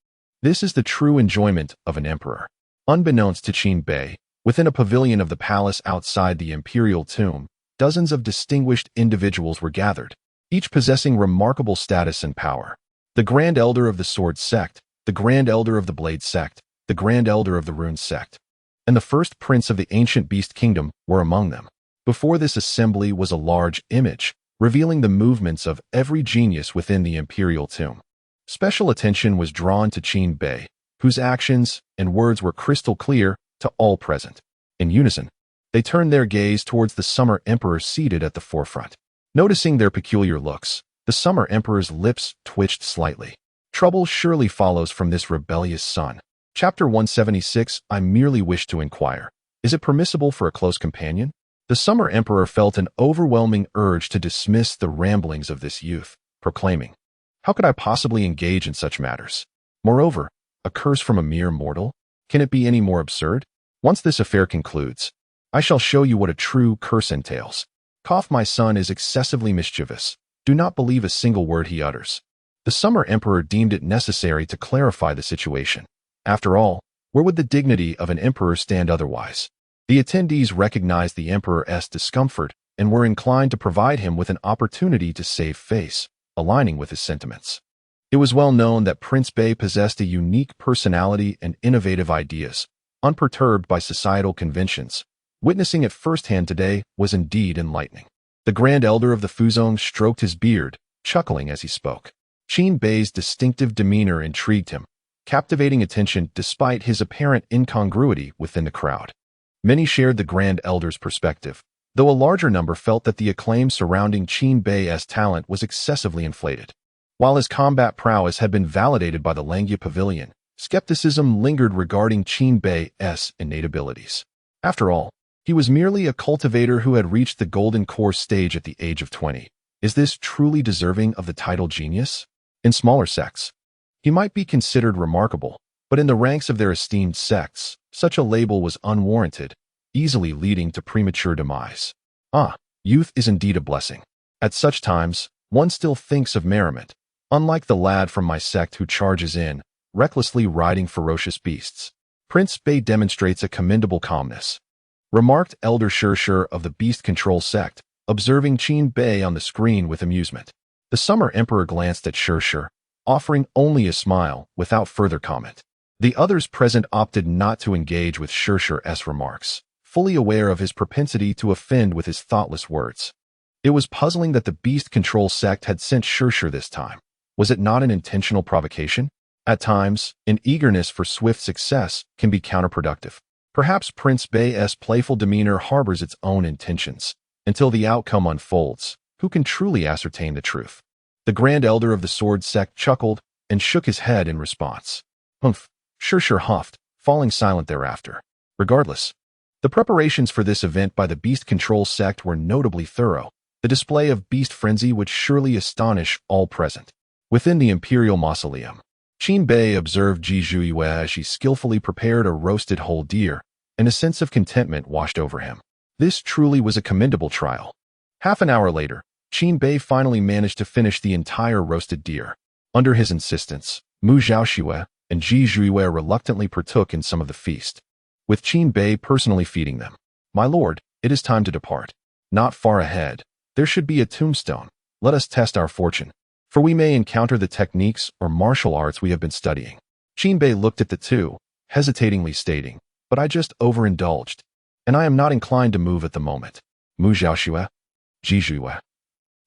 S1: this is the true enjoyment of an emperor." Unbeknownst to Qin Bei, within a pavilion of the palace outside the imperial tomb, dozens of distinguished individuals were gathered, each possessing remarkable status and power. The Grand Elder of the Sword Sect, the Grand Elder of the Blade Sect, the Grand Elder of the Rune Sect, and the first Prince of the Ancient Beast Kingdom were among them. Before this assembly was a large image, revealing the movements of every genius within the imperial tomb. Special attention was drawn to Qin Bei, whose actions and words were crystal clear to all present. In unison, they turned their gaze towards the Summer Emperor seated at the forefront. Noticing their peculiar looks, the Summer Emperor's lips twitched slightly. Trouble surely follows from this rebellious son. Chapter 176. I merely wish to inquire. Is it permissible for a close companion? The Summer Emperor felt an overwhelming urge to dismiss the ramblings of this youth, proclaiming, "How could I possibly engage in such matters? Moreover, a curse from a mere mortal? Can it be any more absurd? Once this affair concludes, I shall show you what a true curse entails. Cough, my son is excessively mischievous. Do not believe a single word he utters." The Summer Emperor deemed it necessary to clarify the situation. After all, where would the dignity of an emperor stand otherwise? The attendees recognized the emperor's discomfort and were inclined to provide him with an opportunity to save face, aligning with his sentiments. It was well known that Prince Bei possessed a unique personality and innovative ideas, unperturbed by societal conventions. Witnessing it firsthand today was indeed enlightening. The Grand Elder of the Fuzong stroked his beard, chuckling as he spoke. Qin Bei's distinctive demeanor intrigued him, captivating attention despite his apparent incongruity within the crowd. Many shared the Grand Elder's perspective, though a larger number felt that the acclaim surrounding Qin Bei's talent was excessively inflated. While his combat prowess had been validated by the Langya Pavilion, skepticism lingered regarding Qin Bei's innate abilities. After all, he was merely a cultivator who had reached the Golden Core stage at the age of 20. Is this truly deserving of the title genius? In smaller sects, he might be considered remarkable, but in the ranks of their esteemed sects, such a label was unwarranted, easily leading to premature demise. Youth is indeed a blessing. At such times, one still thinks of merriment, unlike the lad from my sect who charges in, recklessly riding ferocious beasts. Prince Bei demonstrates a commendable calmness, remarked Elder Shurshur of the Beast Control sect, observing Qin Bei on the screen with amusement. The Summer Emperor glanced at Shurshur, offering only a smile without further comment. The others present opted not to engage with Shurshur's remarks, fully aware of his propensity to offend with his thoughtless words. It was puzzling that the Beast Control sect had sent Shurshur this time. Was it not an intentional provocation? At times, an eagerness for swift success can be counterproductive. Perhaps Prince Bei's playful demeanor harbors its own intentions. Until the outcome unfolds, who can truly ascertain the truth? The Grand Elder of the Sword sect chuckled and shook his head in response. Humph, Shurshur huffed, falling silent thereafter. Regardless, the preparations for this event by the Beast Control sect were notably thorough. The display of beast frenzy would surely astonish all present. Within the Imperial Mausoleum, Qin Bei observed Ji Zhuiyue as she skillfully prepared a roasted whole deer, and a sense of contentment washed over him. This truly was a commendable trial. Half an hour later, Qin Bei finally managed to finish the entire roasted deer. Under his insistence, Mu Zhaoxue and Ji Zhuiyue reluctantly partook in some of the feast, with Qin Bei personally feeding them. "My lord, it is time to depart. Not far ahead, there should be a tombstone. Let us test our fortune, for we may encounter the techniques or martial arts we have been studying." Qin Bei looked at the two, hesitatingly stating, "But I just overindulged, and I am not inclined to move at the moment." Mu Zhaoxue, Ji Zhuiyue.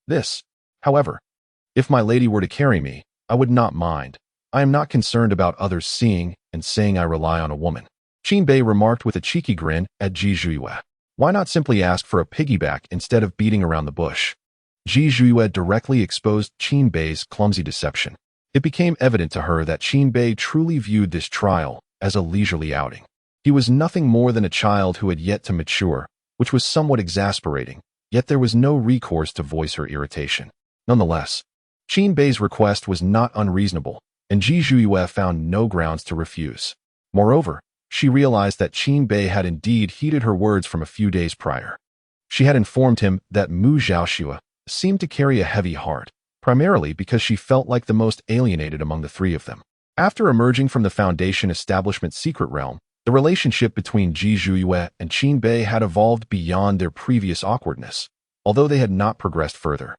S1: "This, however, if my lady were to carry me, I would not mind. I am not concerned about others seeing and saying I rely on a woman." Qin Bei remarked with a cheeky grin at Ji Zhuiyue. Why not simply ask for a piggyback instead of beating around the bush? Ji Zhuiyue directly exposed Qin Bei's clumsy deception. It became evident to her that Qin Bei truly viewed this trial as a leisurely outing. He was nothing more than a child who had yet to mature, which was somewhat exasperating, yet there was no recourse to voice her irritation. Nonetheless, Qin Bei's request was not unreasonable, and Ji Zhuiyue found no grounds to refuse. Moreover, she realized that Qin Bei had indeed heeded her words from a few days prior. She had informed him that Mu Zhaoxue seemed to carry a heavy heart, primarily because she felt like the most alienated among the three of them. After emerging from the Foundation Establishment's secret realm, the relationship between Ji Zhuiyue and Qin Bei had evolved beyond their previous awkwardness, although they had not progressed further.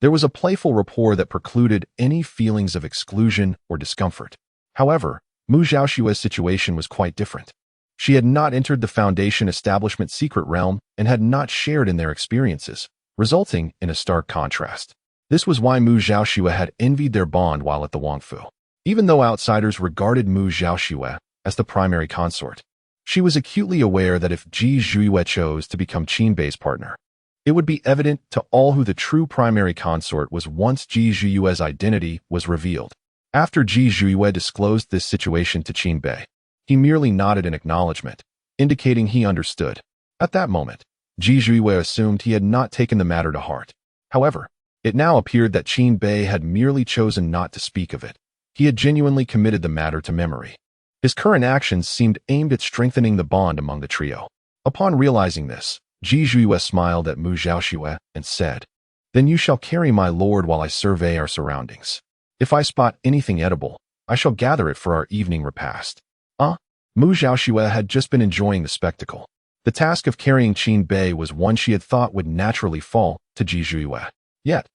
S1: There was a playful rapport that precluded any feelings of exclusion or discomfort. However, Mu Zhaoxue's situation was quite different. She had not entered the Foundation Establishment secret realm and had not shared in their experiences, resulting in a stark contrast. This was why Mu Zhaoxue had envied their bond while at the Wangfu. Even though outsiders regarded Mu Zhaoxue as the primary consort, she was acutely aware that if Ji Zhuiyue chose to become Qin Bei's partner, it would be evident to all who the true primary consort was once Ji Zhuiyue's identity was revealed. After Ji Zhuiyue disclosed this situation to Qin Bei, he merely nodded in acknowledgement, indicating he understood. At that moment, Ji Zhuiwei assumed he had not taken the matter to heart. However, it now appeared that Qin Bei had merely chosen not to speak of it. He had genuinely committed the matter to memory. His current actions seemed aimed at strengthening the bond among the trio. Upon realizing this, Ji Zhuiwei smiled at Mu Zhaoxue and said, "Then you shall carry my lord while I survey our surroundings. If I spot anything edible, I shall gather it for our evening repast." Mu Zhaoxue had just been enjoying the spectacle. The task of carrying Qin Bei was one she had thought would naturally fall to Ji Zhuiwei. Yet,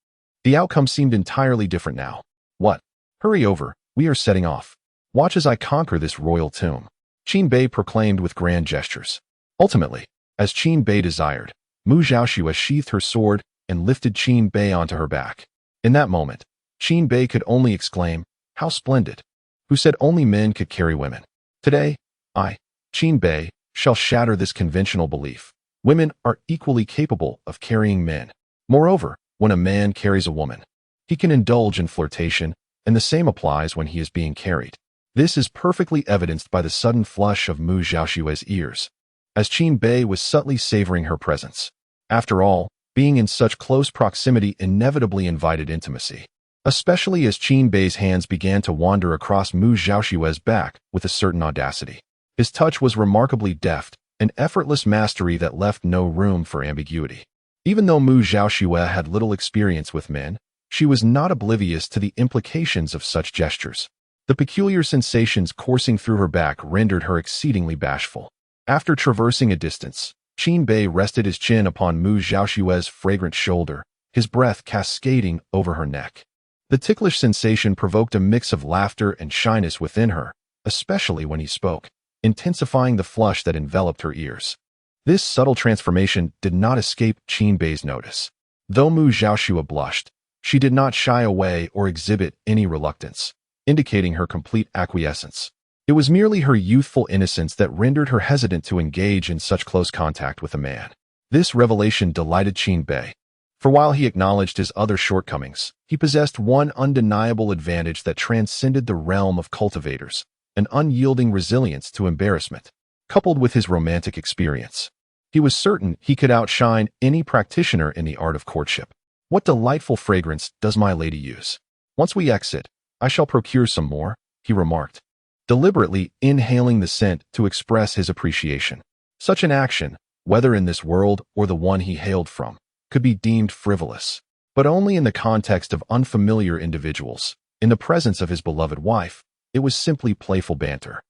S1: the outcome seemed entirely different now. "What? Hurry over, we are setting off. Watch as I conquer this royal tomb," Qin Bei proclaimed with grand gestures. Ultimately, as Qin Bei desired, Mu Zhaoxue sheathed her sword and lifted Qin Bei onto her back. In that moment, Qin Bei could only exclaim, "How splendid! Who said only men could carry women? Today, I, Qin Bei, shall shatter this conventional belief. Women are equally capable of carrying men. Moreover, when a man carries a woman, he can indulge in flirtation, and the same applies when he is being carried." This is perfectly evidenced by the sudden flush of Mu Zhaoxue's ears, as Qin Bei was subtly savoring her presence. After all, being in such close proximity inevitably invited intimacy, especially as Qin Bei's hands began to wander across Mu Zhaoxue's back with a certain audacity. His touch was remarkably deft, an effortless mastery that left no room for ambiguity. Even though Mu Zhaoxue had little experience with men, she was not oblivious to the implications of such gestures. The peculiar sensations coursing through her back rendered her exceedingly bashful. After traversing a distance, Qin Bei rested his chin upon Mu Zhaoxue's fragrant shoulder, his breath cascading over her neck. The ticklish sensation provoked a mix of laughter and shyness within her, especially when he spoke, intensifying the flush that enveloped her ears. This subtle transformation did not escape Qin Bei's notice. Though Mu Zhaoxue blushed, she did not shy away or exhibit any reluctance, indicating her complete acquiescence. It was merely her youthful innocence that rendered her hesitant to engage in such close contact with a man. This revelation delighted Qin Bei, for while he acknowledged his other shortcomings, he possessed one undeniable advantage that transcended the realm of cultivators: an unyielding resilience to embarrassment. Coupled with his romantic experience, he was certain he could outshine any practitioner in the art of courtship. "What delightful fragrance does my lady use? Once we exit, I shall procure some more," he remarked, deliberately inhaling the scent to express his appreciation. Such an action, whether in this world or the one he hailed from, could be deemed frivolous, but only in the context of unfamiliar individuals. In the presence of his beloved wife, it was simply playful banter.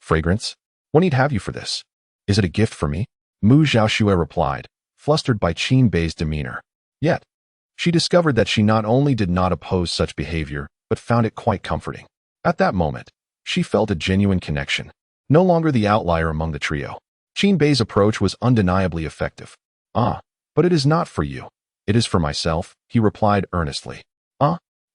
S1: Fragrance? What need have you for this? Is it a gift for me?" Mu Zhaoxue replied, flustered by Qin Bei's demeanor. Yet, she discovered that she not only did not oppose such behavior, but found it quite comforting. At that moment, she felt a genuine connection, no longer the outlier among the trio. Qin Bei's approach was undeniably effective. But it is not for you. It is for myself," he replied earnestly.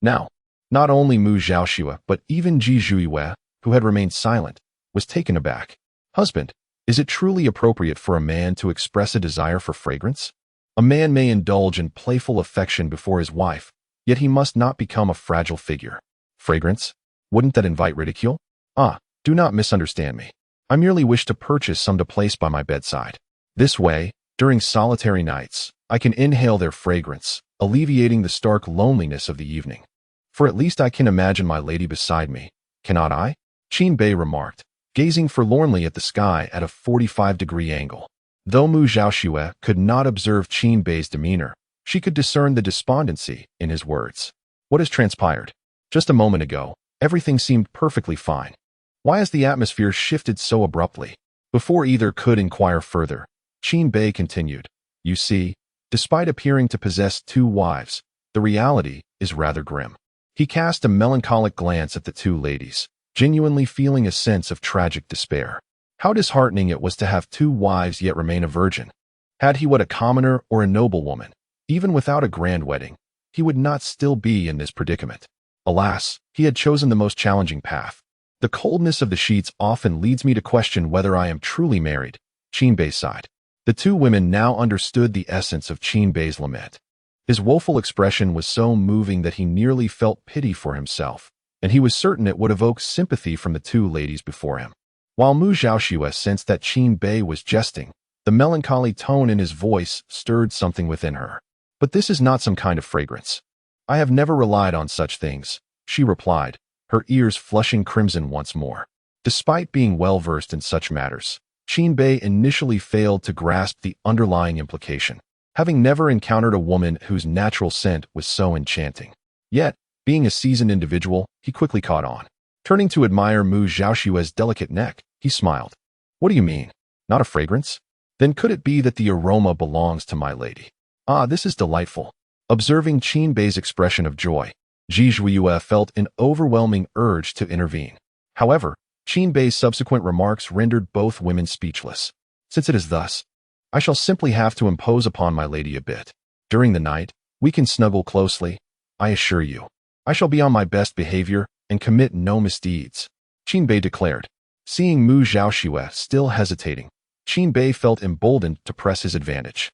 S1: Now, not only Mu Zhaoxue, but even Ji Zhuiwei, who had remained silent, was taken aback. "Husband, is it truly appropriate for a man to express a desire for fragrance? A man may indulge in playful affection before his wife, yet he must not become a fragile figure. Fragrance? Wouldn't that invite ridicule? Do not misunderstand me. I merely wish to purchase some to place by my bedside. This way, during solitary nights, I can inhale their fragrance, alleviating the stark loneliness of the evening. For at least I can imagine my lady beside me, cannot I?" Qin Bei remarked, gazing forlornly at the sky at a 45-degree angle. Though Mu Zhaoxue could not observe Qin Bei's demeanor, she could discern the despondency in his words. "What has transpired? Just a moment ago, everything seemed perfectly fine. Why has the atmosphere shifted so abruptly?" Before either could inquire further, Qin Bei continued, "You see, despite appearing to possess two wives, the reality is rather grim." He cast a melancholic glance at the two ladies, genuinely feeling a sense of tragic despair. How disheartening it was to have two wives yet remain a virgin. Had he wed a commoner or a noblewoman, even without a grand wedding, he would not still be in this predicament. Alas, he had chosen the most challenging path. "The coldness of the sheets often leads me to question whether I am truly married," Qin Bei sighed. The two women now understood the essence of Qin Bei's lament. His woeful expression was so moving that he nearly felt pity for himself, and he was certain it would evoke sympathy from the two ladies before him. While Mu Zhaoxue sensed that Qin Bei was jesting, the melancholy tone in his voice stirred something within her. But this is not some kind of fragrance. I have never relied on such things, she replied, her ears flushing crimson once more. Despite being well-versed in such matters, Qin Bei initially failed to grasp the underlying implication, having never encountered a woman whose natural scent was so enchanting. Yet, being a seasoned individual, he quickly caught on. Turning to admire Mu Zhaoxue's delicate neck, he smiled. What do you mean? Not a fragrance? Then could it be that the aroma belongs to my lady? Ah, this is delightful. Observing Qin Bei's expression of joy, Ji Zhuiyue felt an overwhelming urge to intervene. However, Qin Bei's subsequent remarks rendered both women speechless. Since it is thus, I shall simply have to impose upon my lady a bit. During the night, we can snuggle closely, I assure you. I shall be on my best behavior and commit no misdeeds, Qin Bei declared. Seeing Mu Zhaoxue still hesitating, Qin Bei felt emboldened to press his advantage.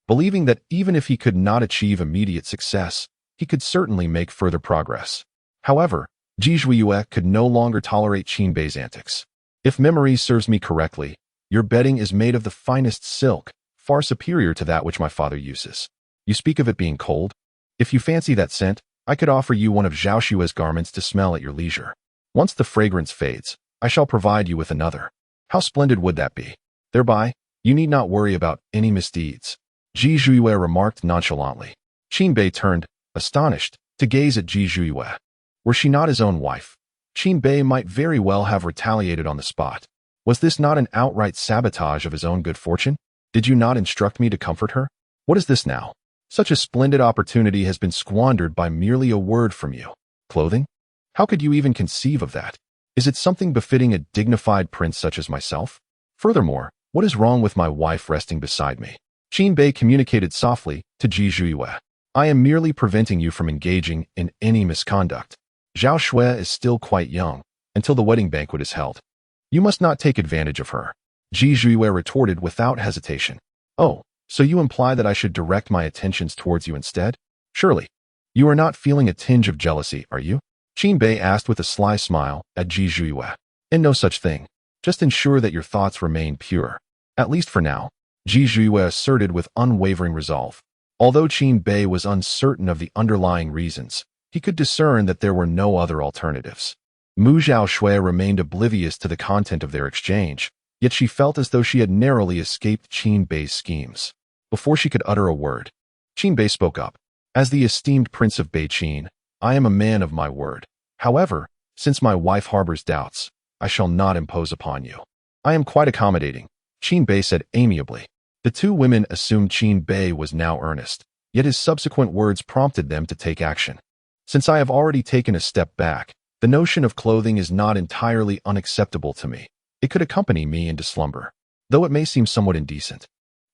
S1: Believing that even if he could not achieve immediate success, he could certainly make further progress. However, Ji Zhuiyue could no longer tolerate Qin Bei's antics. If memory serves me correctly, your bedding is made of the finest silk, far superior to that which my father uses. You speak of it being cold? If you fancy that scent, I could offer you one of Zhaoxue's garments to smell at your leisure. Once the fragrance fades, I shall provide you with another. How splendid would that be? Thereby, you need not worry about any misdeeds, Ji Zhuiyue remarked nonchalantly. Qin Bei turned, astonished, to gaze at Ji Zhuiyue. Were she not his own wife, Qin Bei might very well have retaliated on the spot. Was this not an outright sabotage of his own good fortune? Did you not instruct me to comfort her? What is this now? Such a splendid opportunity has been squandered by merely a word from you. Clothing? How could you even conceive of that? Is it something befitting a dignified prince such as myself? Furthermore, what is wrong with my wife resting beside me? Qin Bei communicated softly to Ji Zhuiyue. I am merely preventing you from engaging in any misconduct. Zhaoxue is still quite young, until the wedding banquet is held. You must not take advantage of her, Ji Zhuiyue retorted without hesitation. Oh, so you imply that I should direct my attentions towards you instead? Surely, you are not feeling a tinge of jealousy, are you? Qin Bei asked with a sly smile at Ji Zhuiyue. And no such thing. Just ensure that your thoughts remain pure. At least for now, Ji Zhuiyue asserted with unwavering resolve. Although Qin Bei was uncertain of the underlying reasons, he could discern that there were no other alternatives. Mu Zhaoxue remained oblivious to the content of their exchange, yet she felt as though she had narrowly escaped Qin Bei's schemes. Before she could utter a word, Qin Bei spoke up. As the esteemed Prince of Beiqin, I am a man of my word. However, since my wife harbors doubts, I shall not impose upon you. I am quite accommodating, Qin Bei said amiably. The two women assumed Qin Bei was now earnest, yet his subsequent words prompted them to take action. Since I have already taken a step back, the notion of clothing is not entirely unacceptable to me. It could accompany me into slumber, though it may seem somewhat indecent.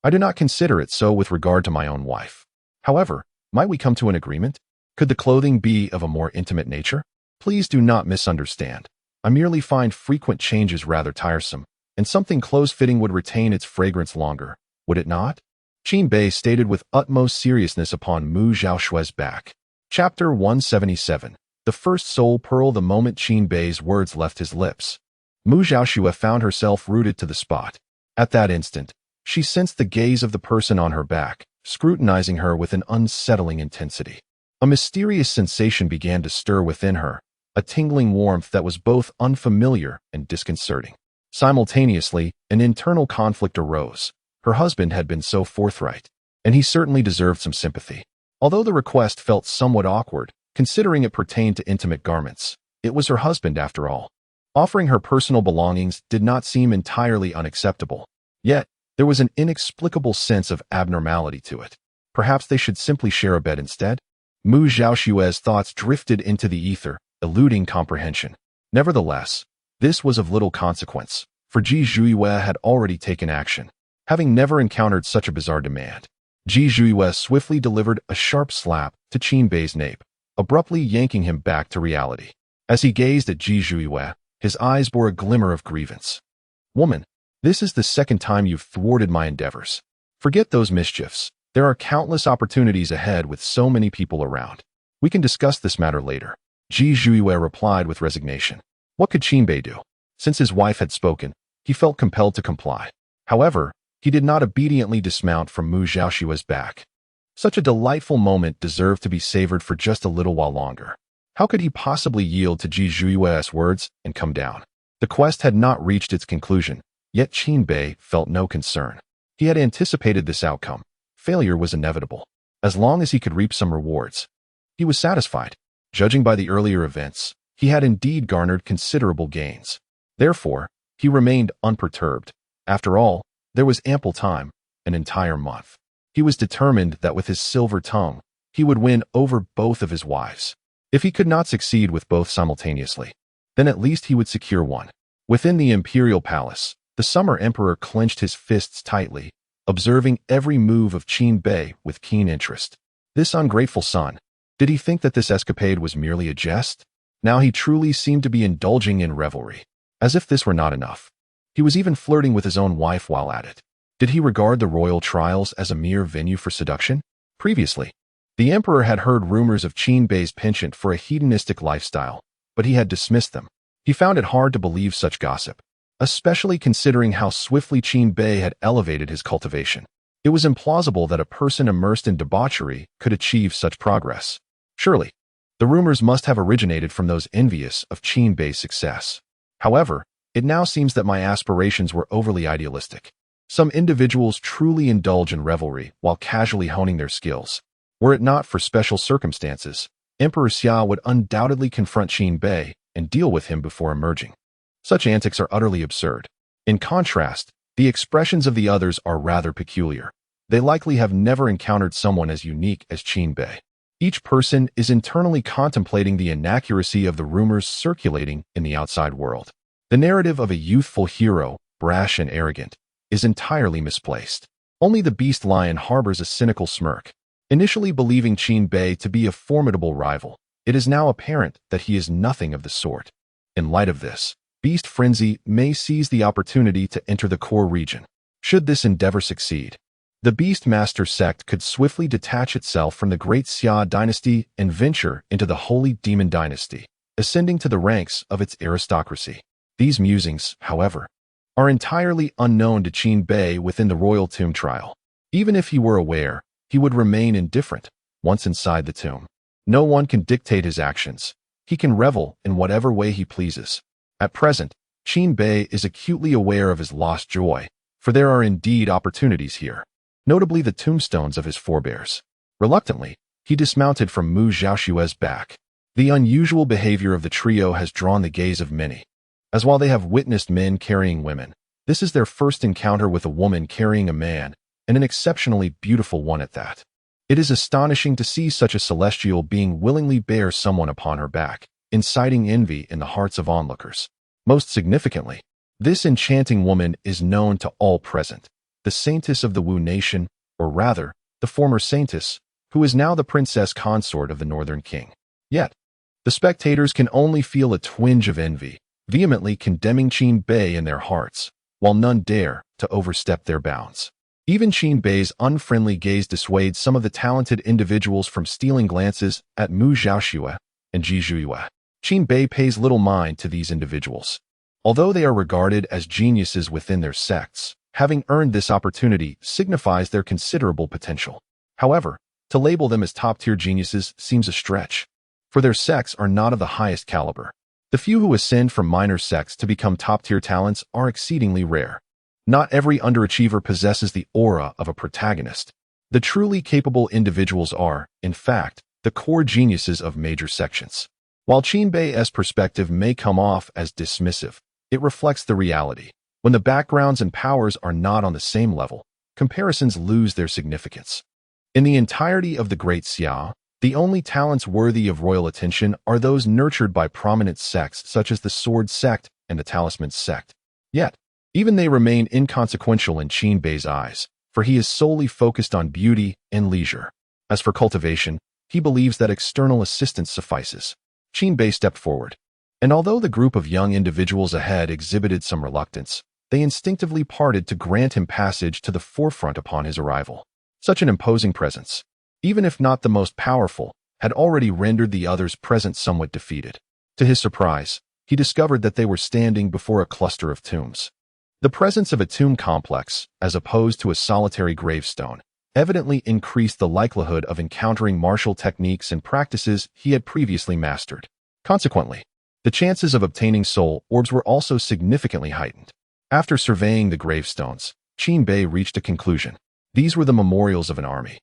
S1: I do not consider it so with regard to my own wife. However, might we come to an agreement? Could the clothing be of a more intimate nature? Please do not misunderstand. I merely find frequent changes rather tiresome, and something close-fitting would retain its fragrance longer, would it not? Qin Bei stated with utmost seriousness upon Mu Zhaoxue's back. Chapter 177. The first soul pearl. The moment Qin Bei's words left his lips, Mu Zhaoxue found herself rooted to the spot. At that instant, she sensed the gaze of the person on her back, scrutinizing her with an unsettling intensity. A mysterious sensation began to stir within her, a tingling warmth that was both unfamiliar and disconcerting. Simultaneously, an internal conflict arose. Her husband had been so forthright, and he certainly deserved some sympathy. Although the request felt somewhat awkward, considering it pertained to intimate garments, it was her husband after all. Offering her personal belongings did not seem entirely unacceptable. Yet, there was an inexplicable sense of abnormality to it. Perhaps they should simply share a bed instead? Mu Zhaoxue's thoughts drifted into the ether, eluding comprehension. Nevertheless, this was of little consequence, for Ji Zhuiyue had already taken action, having never encountered such a bizarre demand. Ji Zhuiyue swiftly delivered a sharp slap to Qin Bei's nape, abruptly yanking him back to reality. As he gazed at Ji Zhuiyue, his eyes bore a glimmer of grievance. Woman, this is the second time you've thwarted my endeavors. Forget those mischiefs. There are countless opportunities ahead with so many people around. We can discuss this matter later. Ji Zhuiyue replied with resignation. What could Qin Bei do? Since his wife had spoken, he felt compelled to comply. However, he did not obediently dismount from Mu Zhaoxue's back. Such a delightful moment deserved to be savored for just a little while longer. How could he possibly yield to Ji Zhui's words and come down? The quest had not reached its conclusion, yet Qin Bei felt no concern. He had anticipated this outcome. Failure was inevitable. As long as he could reap some rewards, he was satisfied. Judging by the earlier events, he had indeed garnered considerable gains. Therefore, he remained unperturbed. After all, there was ample time, an entire month. He was determined that with his silver tongue, he would win over both of his wives. If he could not succeed with both simultaneously, then at least he would secure one. Within the imperial palace, the Summer Emperor clenched his fists tightly, observing every move of Qin Bei with keen interest. This ungrateful son, did he think that this escapade was merely a jest? Now he truly seemed to be indulging in revelry. As if this were not enough, he was even flirting with his own wife while at it. Did he regard the royal trials as a mere venue for seduction? Previously, the emperor had heard rumors of Qin Bei's penchant for a hedonistic lifestyle, but he had dismissed them. He found it hard to believe such gossip, especially considering how swiftly Qin Bei had elevated his cultivation. It was implausible that a person immersed in debauchery could achieve such progress. Surely, the rumors must have originated from those envious of Qin Bei's success. However, it now seems that my aspirations were overly idealistic. Some individuals truly indulge in revelry while casually honing their skills. Were it not for special circumstances, Emperor Xia would undoubtedly confront Qin Bei and deal with him before emerging. Such antics are utterly absurd. In contrast, the expressions of the others are rather peculiar. They likely have never encountered someone as unique as Qin Bei. Each person is internally contemplating the inaccuracy of the rumors circulating in the outside world. The narrative of a youthful hero, brash and arrogant, is entirely misplaced. Only the beast lion harbors a cynical smirk. Initially believing Qin Bei to be a formidable rival, it is now apparent that he is nothing of the sort. In light of this, Beast Frenzy may seize the opportunity to enter the core region. Should this endeavor succeed, the Beastmaster sect could swiftly detach itself from the Great Xia dynasty and venture into the Holy Demon dynasty, ascending to the ranks of its aristocracy. These musings, however, are entirely unknown to Qin Bei within the royal tomb trial. Even if he were aware, he would remain indifferent once inside the tomb. No one can dictate his actions. He can revel in whatever way he pleases. At present, Qin Bei is acutely aware of his lost joy, for there are indeed opportunities here, notably the tombstones of his forebears. Reluctantly, he dismounted from Mu Zhaoxue's back. The unusual behavior of the trio has drawn the gaze of many, as while they have witnessed men carrying women, this is their first encounter with a woman carrying a man, and an exceptionally beautiful one at that. It is astonishing to see such a celestial being willingly bear someone upon her back, inciting envy in the hearts of onlookers. Most significantly, this enchanting woman is known to all present, the saintess of the Wu nation, or rather, the former saintess, who is now the princess consort of the Northern King. Yet, the spectators can only feel a twinge of envy, vehemently condemning Qin Bei in their hearts, while none dare to overstep their bounds. Even Qin Bei's unfriendly gaze dissuades some of the talented individuals from stealing glances at Mu Zhaoxue and Ji Zhuiyu. Qin Bei pays little mind to these individuals. Although they are regarded as geniuses within their sects, having earned this opportunity signifies their considerable potential. However, to label them as top-tier geniuses seems a stretch, for their sects are not of the highest caliber. The few who ascend from minor sects to become top-tier talents are exceedingly rare. Not every underachiever possesses the aura of a protagonist. The truly capable individuals are, in fact, the core geniuses of major sections. While Qin Bei's perspective may come off as dismissive, it reflects the reality. When the backgrounds and powers are not on the same level, comparisons lose their significance. In the entirety of the Great Xia, the only talents worthy of royal attention are those nurtured by prominent sects such as the Sword Sect and the Talisman Sect. Yet, even they remain inconsequential in Qin Bei's eyes, for he is solely focused on beauty and leisure. As for cultivation, he believes that external assistance suffices. Qin Bei stepped forward, and although the group of young individuals ahead exhibited some reluctance, they instinctively parted to grant him passage to the forefront upon his arrival. Such an imposing presence, even if not the most powerful, had already rendered the others present somewhat defeated. To his surprise, he discovered that they were standing before a cluster of tombs. The presence of a tomb complex, as opposed to a solitary gravestone, evidently increased the likelihood of encountering martial techniques and practices he had previously mastered. Consequently, the chances of obtaining soul orbs were also significantly heightened. After surveying the gravestones, Qin Bei reached a conclusion. These were the memorials of an army,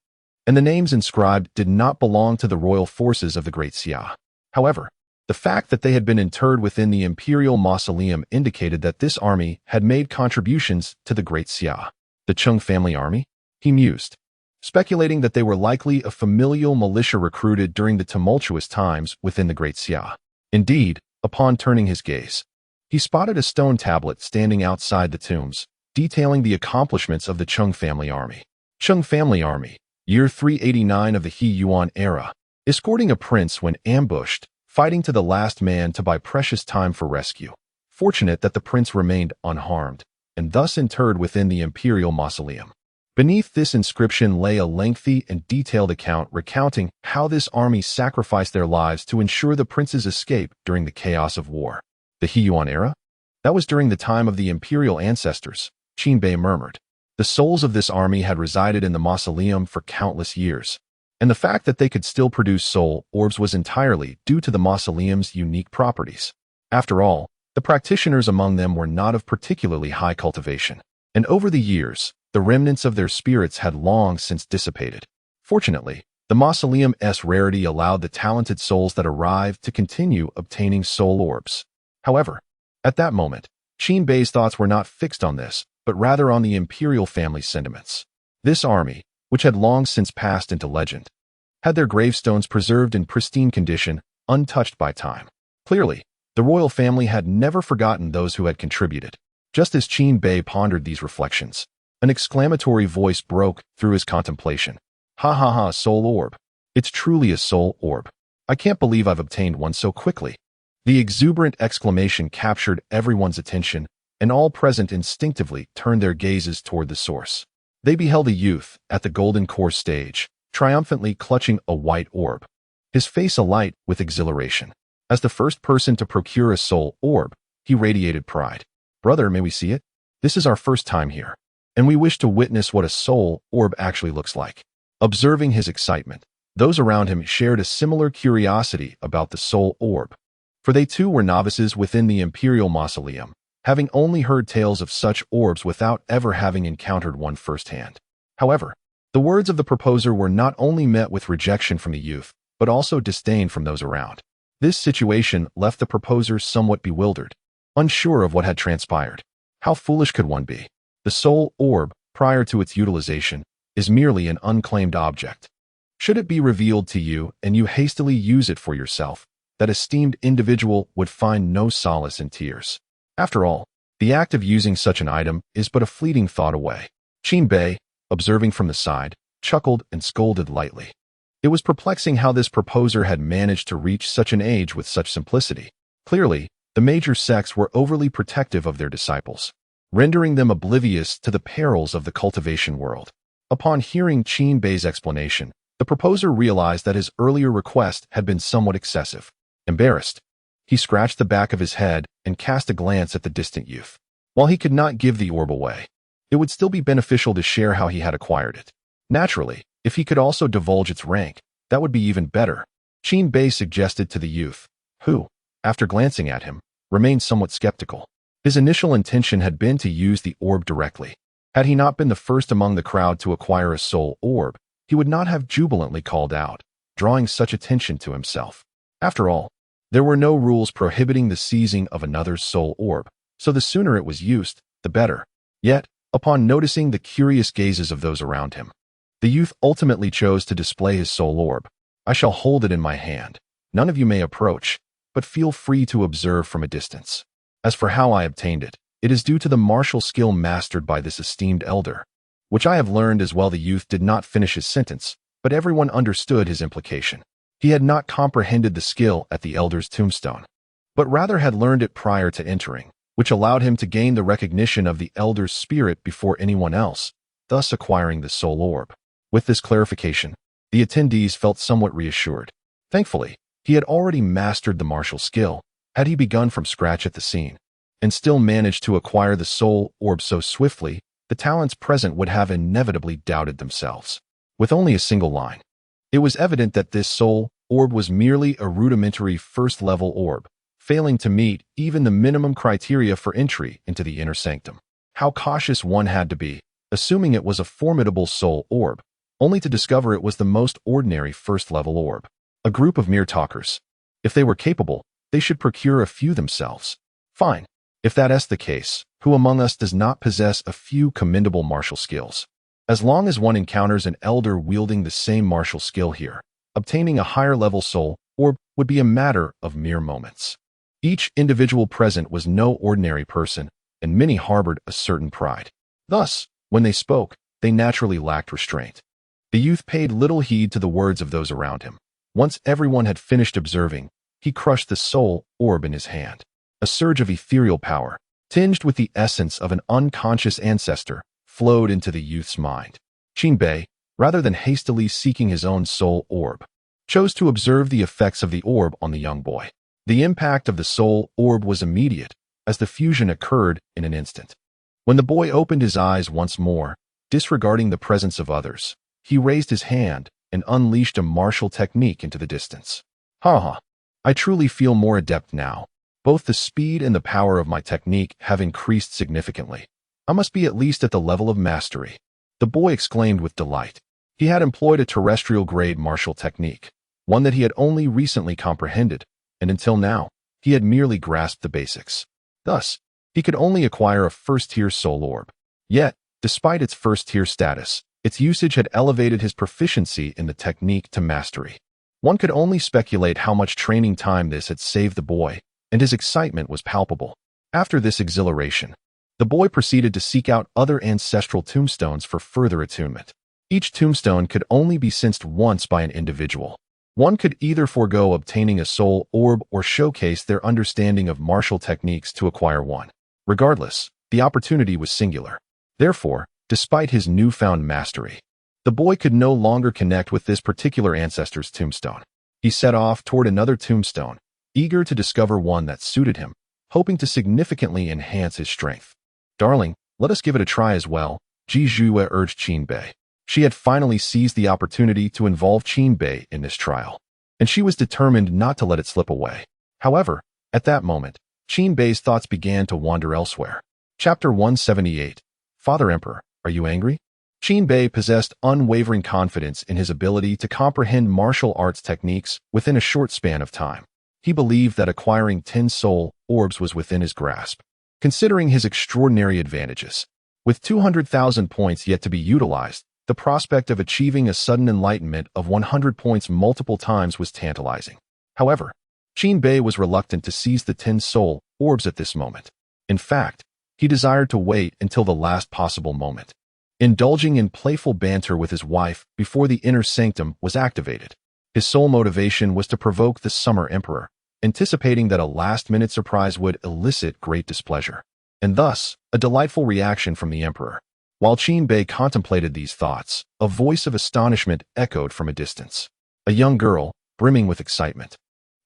S1: and the names inscribed did not belong to the royal forces of the Great Xia. However, the fact that they had been interred within the imperial mausoleum indicated that this army had made contributions to the Great Xia. The Cheng family army? He mused, speculating that they were likely a familial militia recruited during the tumultuous times within the Great Xia. Indeed, upon turning his gaze, he spotted a stone tablet standing outside the tombs, detailing the accomplishments of the Cheng family army. Cheng family army, year 389 of the He Yuan era, escorting a prince when ambushed, fighting to the last man to buy precious time for rescue. Fortunate that the prince remained unharmed, and thus interred within the imperial mausoleum. Beneath this inscription lay a lengthy and detailed account recounting how this army sacrificed their lives to ensure the prince's escape during the chaos of war. The He Yuan era? That was during the time of the imperial ancestors, Qin Bei murmured. The souls of this army had resided in the mausoleum for countless years, and the fact that they could still produce soul orbs was entirely due to the mausoleum's unique properties. After all, the practitioners among them were not of particularly high cultivation, and over the years, the remnants of their spirits had long since dissipated. Fortunately, the mausoleum's rarity allowed the talented souls that arrived to continue obtaining soul orbs. However, at that moment, Qin Bei's thoughts were not fixed on this, but rather on the imperial family's sentiments. This army, which had long since passed into legend, had their gravestones preserved in pristine condition, untouched by time. Clearly, the royal family had never forgotten those who had contributed. Just as Qin Bei pondered these reflections, an exclamatory voice broke through his contemplation. Ha ha ha, soul orb. It's truly a soul orb. I can't believe I've obtained one so quickly. The exuberant exclamation captured everyone's attention, and all present instinctively turned their gazes toward the source. They beheld a youth at the golden core stage, triumphantly clutching a white orb, his face alight with exhilaration. As the first person to procure a soul orb, he radiated pride. Brother, may we see it? This is our first time here, and we wish to witness what a soul orb actually looks like. Observing his excitement, those around him shared a similar curiosity about the soul orb, for they too were novices within the imperial mausoleum, having only heard tales of such orbs without ever having encountered one firsthand. However, the words of the proposer were not only met with rejection from the youth, but also disdain from those around. This situation left the proposer somewhat bewildered, unsure of what had transpired. How foolish could one be? The soul orb, prior to its utilization, is merely an unclaimed object. Should it be revealed to you and you hastily use it for yourself, that esteemed individual would find no solace in tears. After all, the act of using such an item is but a fleeting thought away. Qin Bei, observing from the side, chuckled and scolded lightly. It was perplexing how this proposer had managed to reach such an age with such simplicity. Clearly, the major sects were overly protective of their disciples, rendering them oblivious to the perils of the cultivation world. Upon hearing Qin Bei's explanation, the proposer realized that his earlier request had been somewhat excessive. Embarrassed, he scratched the back of his head and cast a glance at the distant youth. While he could not give the orb away, it would still be beneficial to share how he had acquired it. Naturally, if he could also divulge its rank, that would be even better, Qin Bei suggested to the youth, who, after glancing at him, remained somewhat skeptical. His initial intention had been to use the orb directly. Had he not been the first among the crowd to acquire a soul orb, he would not have jubilantly called out, drawing such attention to himself. After all, there were no rules prohibiting the seizing of another's soul orb, so the sooner it was used, the better. Yet, upon noticing the curious gazes of those around him, the youth ultimately chose to display his soul orb. I shall hold it in my hand. None of you may approach, but feel free to observe from a distance. As for how I obtained it, it is due to the martial skill mastered by this esteemed elder, which I have learned as well. The youth did not finish his sentence, but everyone understood his implication. He had not comprehended the skill at the elder's tombstone, but rather had learned it prior to entering, which allowed him to gain the recognition of the elder's spirit before anyone else, thus acquiring the soul orb. With this clarification, the attendees felt somewhat reassured. Thankfully, he had already mastered the martial skill, Had he begun from scratch at the scene, and still managed to acquire the soul orb so swiftly, the talents present would have inevitably doubted themselves. With only a single line, it was evident that this soul orb was merely a rudimentary first-level orb, failing to meet even the minimum criteria for entry into the inner sanctum. How cautious one had to be, assuming it was a formidable soul orb, only to discover it was the most ordinary first-level orb. A group of mere talkers. If they were capable, they should procure a few themselves. Fine. If that's the case, who among us does not possess a few commendable martial skills? As long as one encounters an elder wielding the same martial skill here, obtaining a higher-level soul orb would be a matter of mere moments. Each individual present was no ordinary person, and many harbored a certain pride. Thus, when they spoke, they naturally lacked restraint. The youth paid little heed to the words of those around him. Once everyone had finished observing, he crushed the soul orb in his hand. A surge of ethereal power, tinged with the essence of an unconscious ancestor, flowed into the youth's mind. Qinbei, rather than hastily seeking his own soul orb, chose to observe the effects of the orb on the young boy. The impact of the soul orb was immediate, as the fusion occurred in an instant. When the boy opened his eyes once more, disregarding the presence of others, he raised his hand and unleashed a martial technique into the distance. Ha! I truly feel more adept now. Both the speed and the power of my technique have increased significantly. I must be at least at the level of mastery. The boy exclaimed with delight. He had employed a terrestrial-grade martial technique, one that he had only recently comprehended, and until now, he had merely grasped the basics. Thus, he could only acquire a first-tier soul orb. Yet, despite its first-tier status, its usage had elevated his proficiency in the technique to mastery. One could only speculate how much training time this had saved the boy, and his excitement was palpable. After this exhilaration, the boy proceeded to seek out other ancestral tombstones for further attunement. Each tombstone could only be sensed once by an individual. One could either forego obtaining a soul orb or showcase their understanding of martial techniques to acquire one. Regardless, the opportunity was singular. Therefore, despite his newfound mastery, the boy could no longer connect with this particular ancestor's tombstone. He set off toward another tombstone, eager to discover one that suited him, hoping to significantly enhance his strength. Darling, let us give it a try as well, Ji Zhuo urged Qinbei. She had finally seized the opportunity to involve Qinbei in this trial, and she was determined not to let it slip away. However, at that moment, Qinbei's thoughts began to wander elsewhere. Chapter 178. Father Emperor, are you angry? Qinbei possessed unwavering confidence in his ability to comprehend martial arts techniques within a short span of time. He believed that acquiring 10 soul orbs was within his grasp. Considering his extraordinary advantages, with 200,000 points yet to be utilized, the prospect of achieving a sudden enlightenment of 100 points multiple times was tantalizing. However, Qinbei was reluctant to seize the 10 soul orbs at this moment. In fact, he desired to wait until the last possible moment, indulging in playful banter with his wife before the inner sanctum was activated. His sole motivation was to provoke the Summer Emperor, anticipating that a last-minute surprise would elicit great displeasure, and thus a delightful reaction from the Emperor. While Qinbei contemplated these thoughts, a voice of astonishment echoed from a distance. A young girl, brimming with excitement,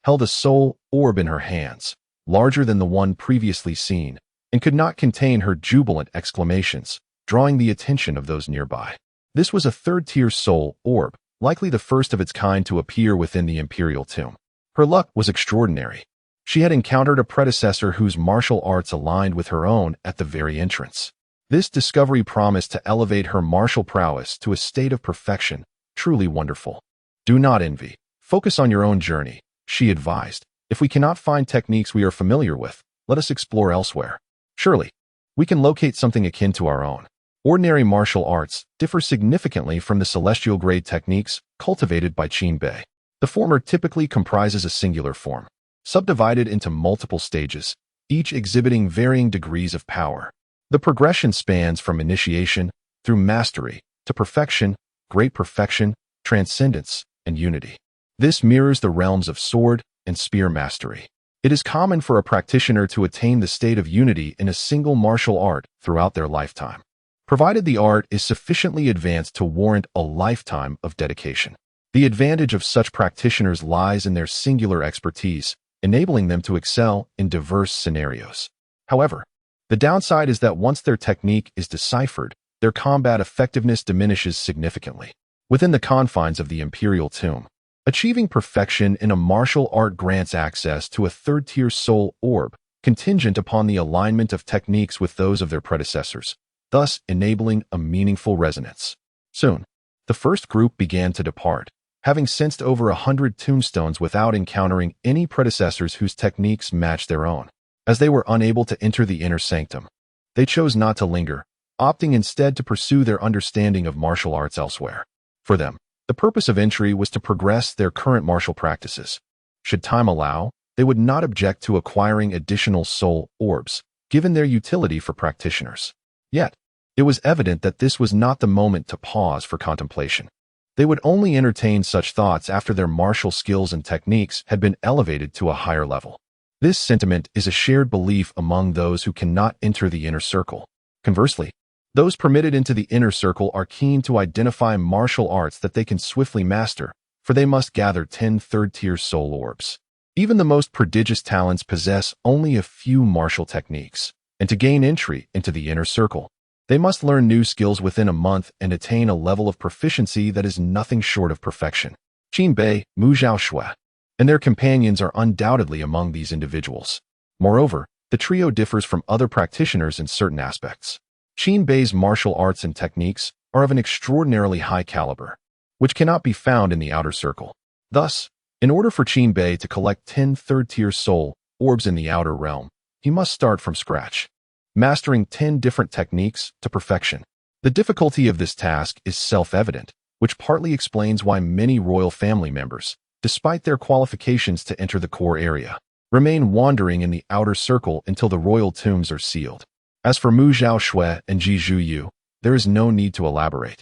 S1: held a soul orb in her hands, larger than the one previously seen, and could not contain her jubilant exclamations, drawing the attention of those nearby. This was a third-tier soul orb, likely the first of its kind to appear within the imperial tomb. Her luck was extraordinary. She had encountered a predecessor whose martial arts aligned with her own at the very entrance. This discovery promised to elevate her martial prowess to a state of perfection, truly wonderful. Do not envy. Focus on your own journey, she advised. If we cannot find techniques we are familiar with, let us explore elsewhere. Surely, we can locate something akin to our own. Ordinary martial arts differ significantly from the celestial-grade techniques cultivated by Qinbei. The former typically comprises a singular form, subdivided into multiple stages, each exhibiting varying degrees of power. The progression spans from initiation through mastery to perfection, great perfection, transcendence, and unity. This mirrors the realms of sword and spear mastery. It is common for a practitioner to attain the state of unity in a single martial art throughout their lifetime, provided the art is sufficiently advanced to warrant a lifetime of dedication. The advantage of such practitioners lies in their singular expertise, enabling them to excel in diverse scenarios. However, the downside is that once their technique is deciphered, their combat effectiveness diminishes significantly. Within the confines of the Imperial Tomb, achieving perfection in a martial art grants access to a third-tier soul orb, contingent upon the alignment of techniques with those of their predecessors, thus enabling a meaningful resonance. Soon, the first group began to depart, having sensed over 100 tombstones without encountering any predecessors whose techniques matched their own. As they were unable to enter the inner sanctum, they chose not to linger, opting instead to pursue their understanding of martial arts elsewhere. For them, the purpose of entry was to progress their current martial practices. Should time allow, they would not object to acquiring additional soul orbs, given their utility for practitioners. Yet, it was evident that this was not the moment to pause for contemplation. They would only entertain such thoughts after their martial skills and techniques had been elevated to a higher level. This sentiment is a shared belief among those who cannot enter the inner circle. Conversely, those permitted into the inner circle are keen to identify martial arts that they can swiftly master, for they must gather 10 third-tier soul orbs. Even the most prodigious talents possess only a few martial techniques, and to gain entry into the inner circle, they must learn new skills within a month and attain a level of proficiency that is nothing short of perfection. Qin Bei, Mu Zhaoshui, and their companions are undoubtedly among these individuals. Moreover, the trio differs from other practitioners in certain aspects. Qin Bei's martial arts and techniques are of an extraordinarily high caliber, which cannot be found in the outer circle. Thus, in order for Qin Bei to collect 10 third-tier soul orbs in the outer realm, he must start from scratch, mastering 10 different techniques to perfection. The difficulty of this task is self-evident, which partly explains why many royal family members, despite their qualifications to enter the core area, remain wandering in the outer circle until the royal tombs are sealed. As for Mu Zhaoshui and Ji Zhuyu, there is no need to elaborate.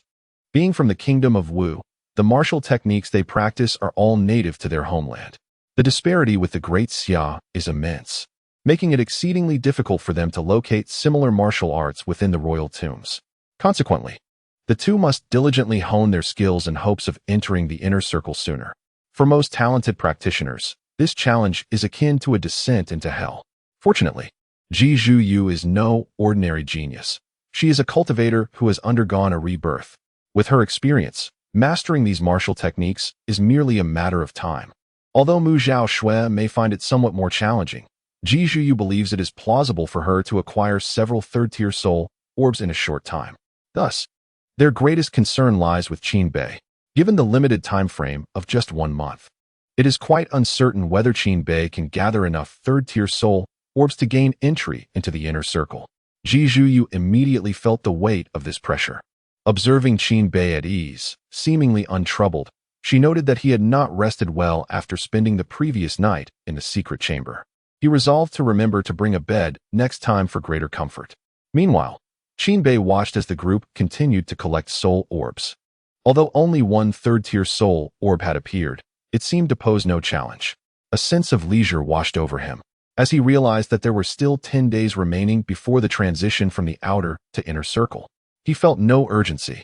S1: Being from the kingdom of Wu, the martial techniques they practice are all native to their homeland. The disparity with the Great Xia is immense, making it exceedingly difficult for them to locate similar martial arts within the royal tombs. Consequently, the two must diligently hone their skills in hopes of entering the inner circle sooner. For most talented practitioners, this challenge is akin to a descent into hell. Fortunately, Ji Zhuyu is no ordinary genius. She is a cultivator who has undergone a rebirth. With her experience, mastering these martial techniques is merely a matter of time. Although Mu Zhaoshui may find it somewhat more challenging, Ji Zhuyu believes it is plausible for her to acquire several third-tier soul orbs in a short time. Thus, their greatest concern lies with Qin Bei. Given the limited time frame of just 1 month, it is quite uncertain whether Qin Bei can gather enough third-tier soul orbs to gain entry into the inner circle. Ji Zhuyu immediately felt the weight of this pressure. Observing Qin Bei at ease, seemingly untroubled, she noted that he had not rested well after spending the previous night in the secret chamber. He resolved to remember to bring a bed next time for greater comfort. Meanwhile, Qin Bei watched as the group continued to collect soul orbs. Although only 1 third-tier soul orb had appeared, it seemed to pose no challenge. A sense of leisure washed over him, as he realized that there were still 10 days remaining before the transition from the outer to inner circle. He felt no urgency.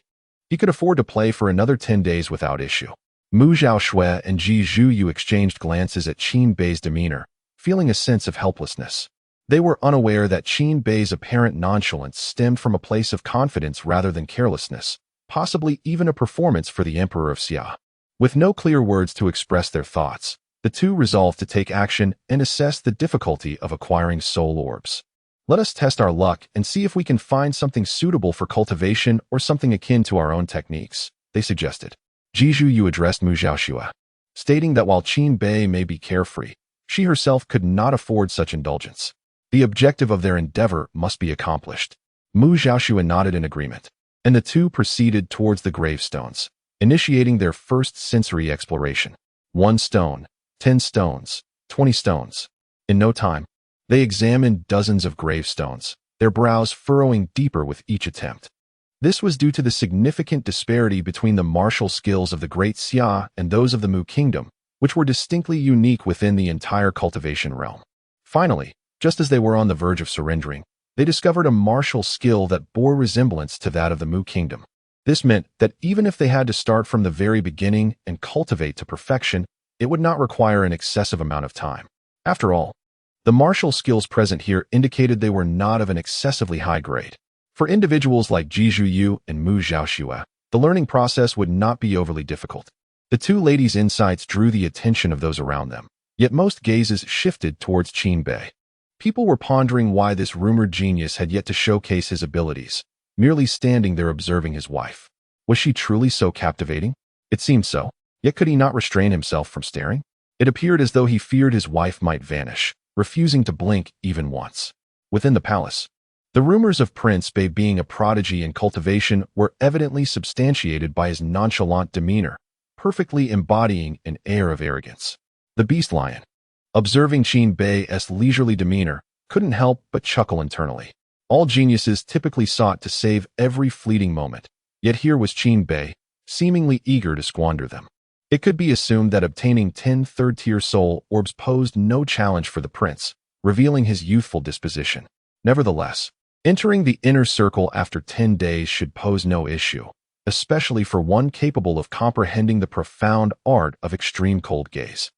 S1: He could afford to play for another 10 days without issue. Mu Zhaoshui and Ji Zhuyu exchanged glances at Qin Bei's demeanor, feeling a sense of helplessness. They were unaware that Qin Bei's apparent nonchalance stemmed from a place of confidence rather than carelessness, possibly even a performance for the Emperor of Xia. With no clear words to express their thoughts, the two resolved to take action and assess the difficulty of acquiring soul orbs. Let us test our luck and see if we can find something suitable for cultivation or something akin to our own techniques, they suggested. Ji Zhuyu addressed Mu Zhaoshui, stating that while Qin Bei may be carefree, she herself could not afford such indulgence. The objective of their endeavor must be accomplished. Mu Zhaoshui nodded in agreement, and the two proceeded towards the gravestones, initiating their first sensory exploration. 1 stone, 10 stones, 20 stones. In no time, they examined dozens of gravestones, their brows furrowing deeper with each attempt. This was due to the significant disparity between the martial skills of the Great Xia and those of the Mu Kingdom, which were distinctly unique within the entire cultivation realm. Finally, just as they were on the verge of surrendering, they discovered a martial skill that bore resemblance to that of the Mu Kingdom. This meant that even if they had to start from the very beginning and cultivate to perfection, it would not require an excessive amount of time. After all, the martial skills present here indicated they were not of an excessively high grade. For individuals like Ji Zhuyu and Mu Xiaoxue, the learning process would not be overly difficult. The two ladies' insights drew the attention of those around them, yet most gazes shifted towards Qin Bei. People were pondering why this rumored genius had yet to showcase his abilities, merely standing there observing his wife. Was she truly so captivating? It seemed so, yet could he not restrain himself from staring? It appeared as though he feared his wife might vanish, refusing to blink even once. Within the palace, the rumors of Prince Bei being a prodigy in cultivation were evidently substantiated by his nonchalant demeanor, perfectly embodying an air of arrogance. The beast lion, observing Qin Bei's leisurely demeanor, couldn't help but chuckle internally. All geniuses typically sought to save every fleeting moment, yet here was Qin Bei, seemingly eager to squander them. It could be assumed that obtaining 10 third-tier soul orbs posed no challenge for the prince, revealing his youthful disposition. Nevertheless, entering the inner circle after 10 days should pose no issue, especially for one capable of comprehending the profound art of extreme cold gaze.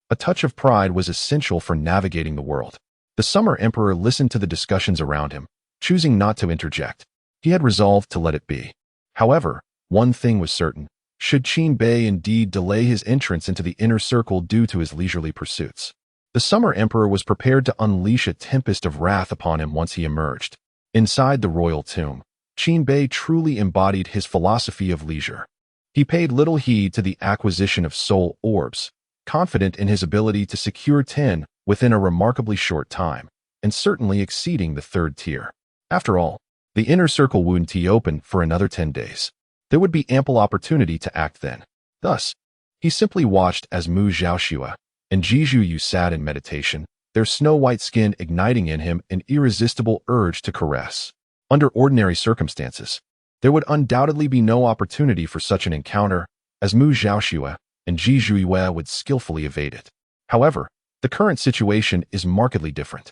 S1: A touch of pride was essential for navigating the world. The Summer Emperor listened to the discussions around him, choosing not to interject. He had resolved to let it be. However, one thing was certain. Should Qin Bei indeed delay his entrance into the inner circle due to his leisurely pursuits, the Summer Emperor was prepared to unleash a tempest of wrath upon him once he emerged. Inside the royal tomb, Qin Bei truly embodied his philosophy of leisure. He paid little heed to the acquisition of soul orbs, confident in his ability to secure 10 within a remarkably short time, and certainly exceeding the third tier. After all, the inner circle wouldn't be open for another 10 days. There would be ample opportunity to act then. Thus, he simply watched as Mu Xiaoxue and Ji Zhuyu sat in meditation, their snow-white skin igniting in him an irresistible urge to caress. Under ordinary circumstances, there would undoubtedly be no opportunity for such an encounter, as Mu Xiaoxue and Ji Zhuyu would skillfully evade it. However, the current situation is markedly different.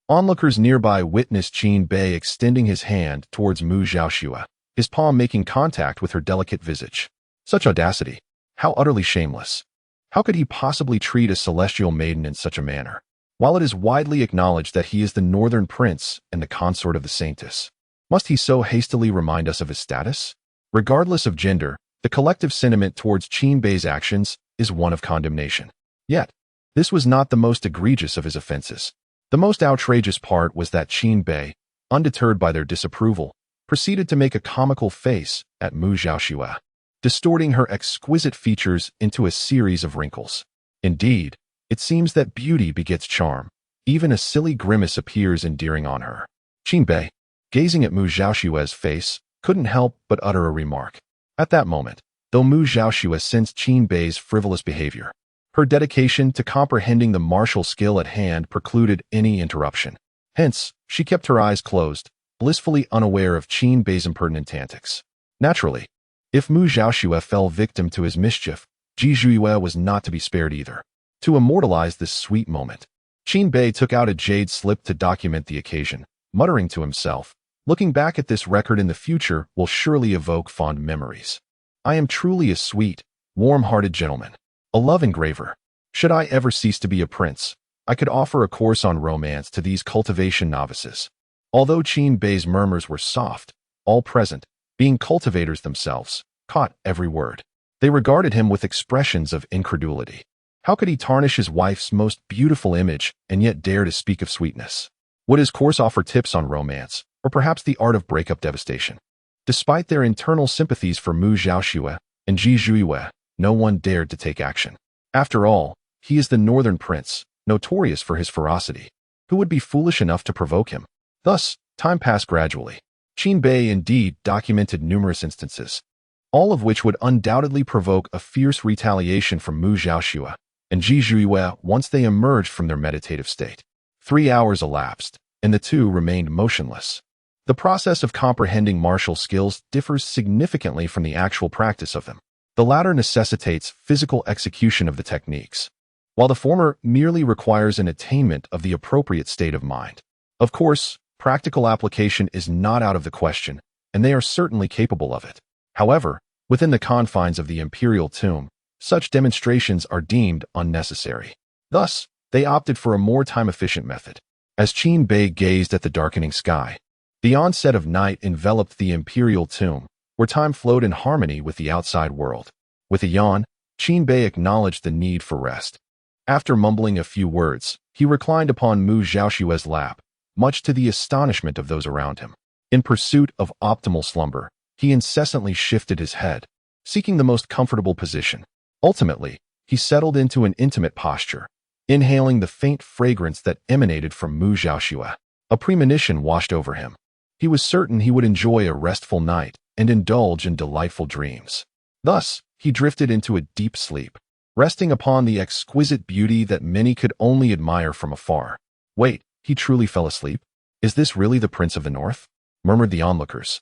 S1: Onlookers nearby witnessed Qin Bei extending his hand towards Mu Xiaoxue, his palm making contact with her delicate visage. Such audacity! How utterly shameless! How could he possibly treat a celestial maiden in such a manner? While it is widely acknowledged that he is the northern prince and the consort of the saintess, must he so hastily remind us of his status? Regardless of gender, the collective sentiment towards Qin Bei's actions is one of condemnation. Yet, this was not the most egregious of his offenses. The most outrageous part was that Qin Bei, undeterred by their disapproval, proceeded to make a comical face at Mu Xiaoxue, distorting her exquisite features into a series of wrinkles. Indeed, it seems that beauty begets charm. Even a silly grimace appears endearing on her. Qin Bei, gazing at Mu Xiaoxue's face, couldn't help but utter a remark. At that moment, though Mu Xiaoxue sensed Qin Bei's frivolous behavior, her dedication to comprehending the martial skill at hand precluded any interruption. Hence, she kept her eyes closed, blissfully unaware of Qin Bei's impertinent antics. Naturally, if Mu Xiaoxue fell victim to his mischief, Ji Zhuyu was not to be spared either. To immortalize this sweet moment, Qin Bei took out a jade slip to document the occasion, muttering to himself, "Looking back at this record in the future will surely evoke fond memories. I am truly a sweet, warm-hearted gentleman, a love engraver. Should I ever cease to be a prince, I could offer a course on romance to these cultivation novices." Although Qin Bei's murmurs were soft, all present, being cultivators themselves, caught every word. They regarded him with expressions of incredulity. How could he tarnish his wife's most beautiful image and yet dare to speak of sweetness? Would his course offer tips on romance, or perhaps the art of breakup devastation? Despite their internal sympathies for Mu Xiaoxue and Ji Zhuyu, no one dared to take action. After all, he is the northern prince, notorious for his ferocity. Who would be foolish enough to provoke him? Thus, time passed gradually. Qin Bei indeed documented numerous instances, all of which would undoubtedly provoke a fierce retaliation from Mu Xiaoxue and Ji Zhuyu once they emerged from their meditative state. 3 hours elapsed, and the two remained motionless. The process of comprehending martial skills differs significantly from the actual practice of them. The latter necessitates physical execution of the techniques, while the former merely requires an attainment of the appropriate state of mind. Of course, practical application is not out of the question, and they are certainly capable of it. However, within the confines of the imperial tomb, such demonstrations are deemed unnecessary. Thus, They opted for a more time-efficient method. As Qin Bei gazed at the darkening sky, the onset of night enveloped the imperial tomb, where time flowed in harmony with the outside world. With a yawn, Qin Bei acknowledged the need for rest. After mumbling a few words, he reclined upon Mu Zhaoxue's lap, much to the astonishment of those around him. In pursuit of optimal slumber, he incessantly shifted his head, seeking the most comfortable position. Ultimately, he settled into an intimate posture, inhaling the faint fragrance that emanated from Mu Zhaoxue. A premonition washed over him. He was certain he would enjoy a restful night and indulge in delightful dreams. Thus, he drifted into a deep sleep, resting upon the exquisite beauty that many could only admire from afar. Wait, he truly fell asleep? Is this really the Prince of the North? Murmured the onlookers,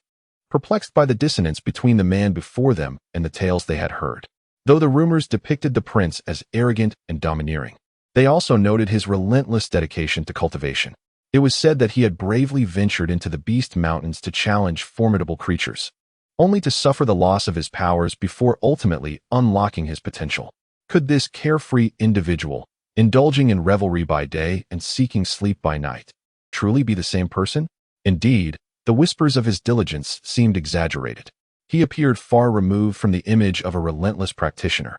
S1: perplexed by the dissonance between the man before them and the tales they had heard. Though the rumors depicted the prince as arrogant and domineering, they also noted his relentless dedication to cultivation. It was said that he had bravely ventured into the Beast Mountains to challenge formidable creatures, only to suffer the loss of his powers before ultimately unlocking his potential. Could this carefree individual, indulging in revelry by day and seeking sleep by night, truly be the same person? Indeed, the whispers of his diligence seemed exaggerated. He appeared far removed from the image of a relentless practitioner,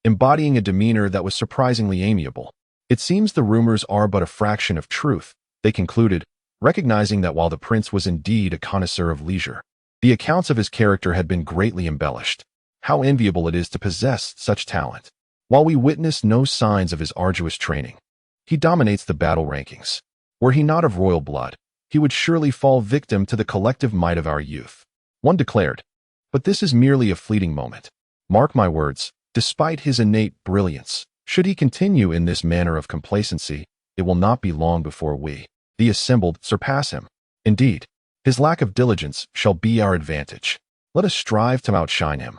S1: embodying a demeanor that was surprisingly amiable. It seems the rumors are but a fraction of truth, they concluded, recognizing that while the prince was indeed a connoisseur of leisure, the accounts of his character had been greatly embellished. How enviable it is to possess such talent. While we witness no signs of his arduous training, he dominates the battle rankings. Were he not of royal blood, he would surely fall victim to the collective might of our youth. One declared, but this is merely a fleeting moment. Mark my words, despite his innate brilliance, should he continue in this manner of complacency, it will not be long before we, the assembled, surpass him. Indeed, his lack of diligence shall be our advantage. Let us strive to outshine him.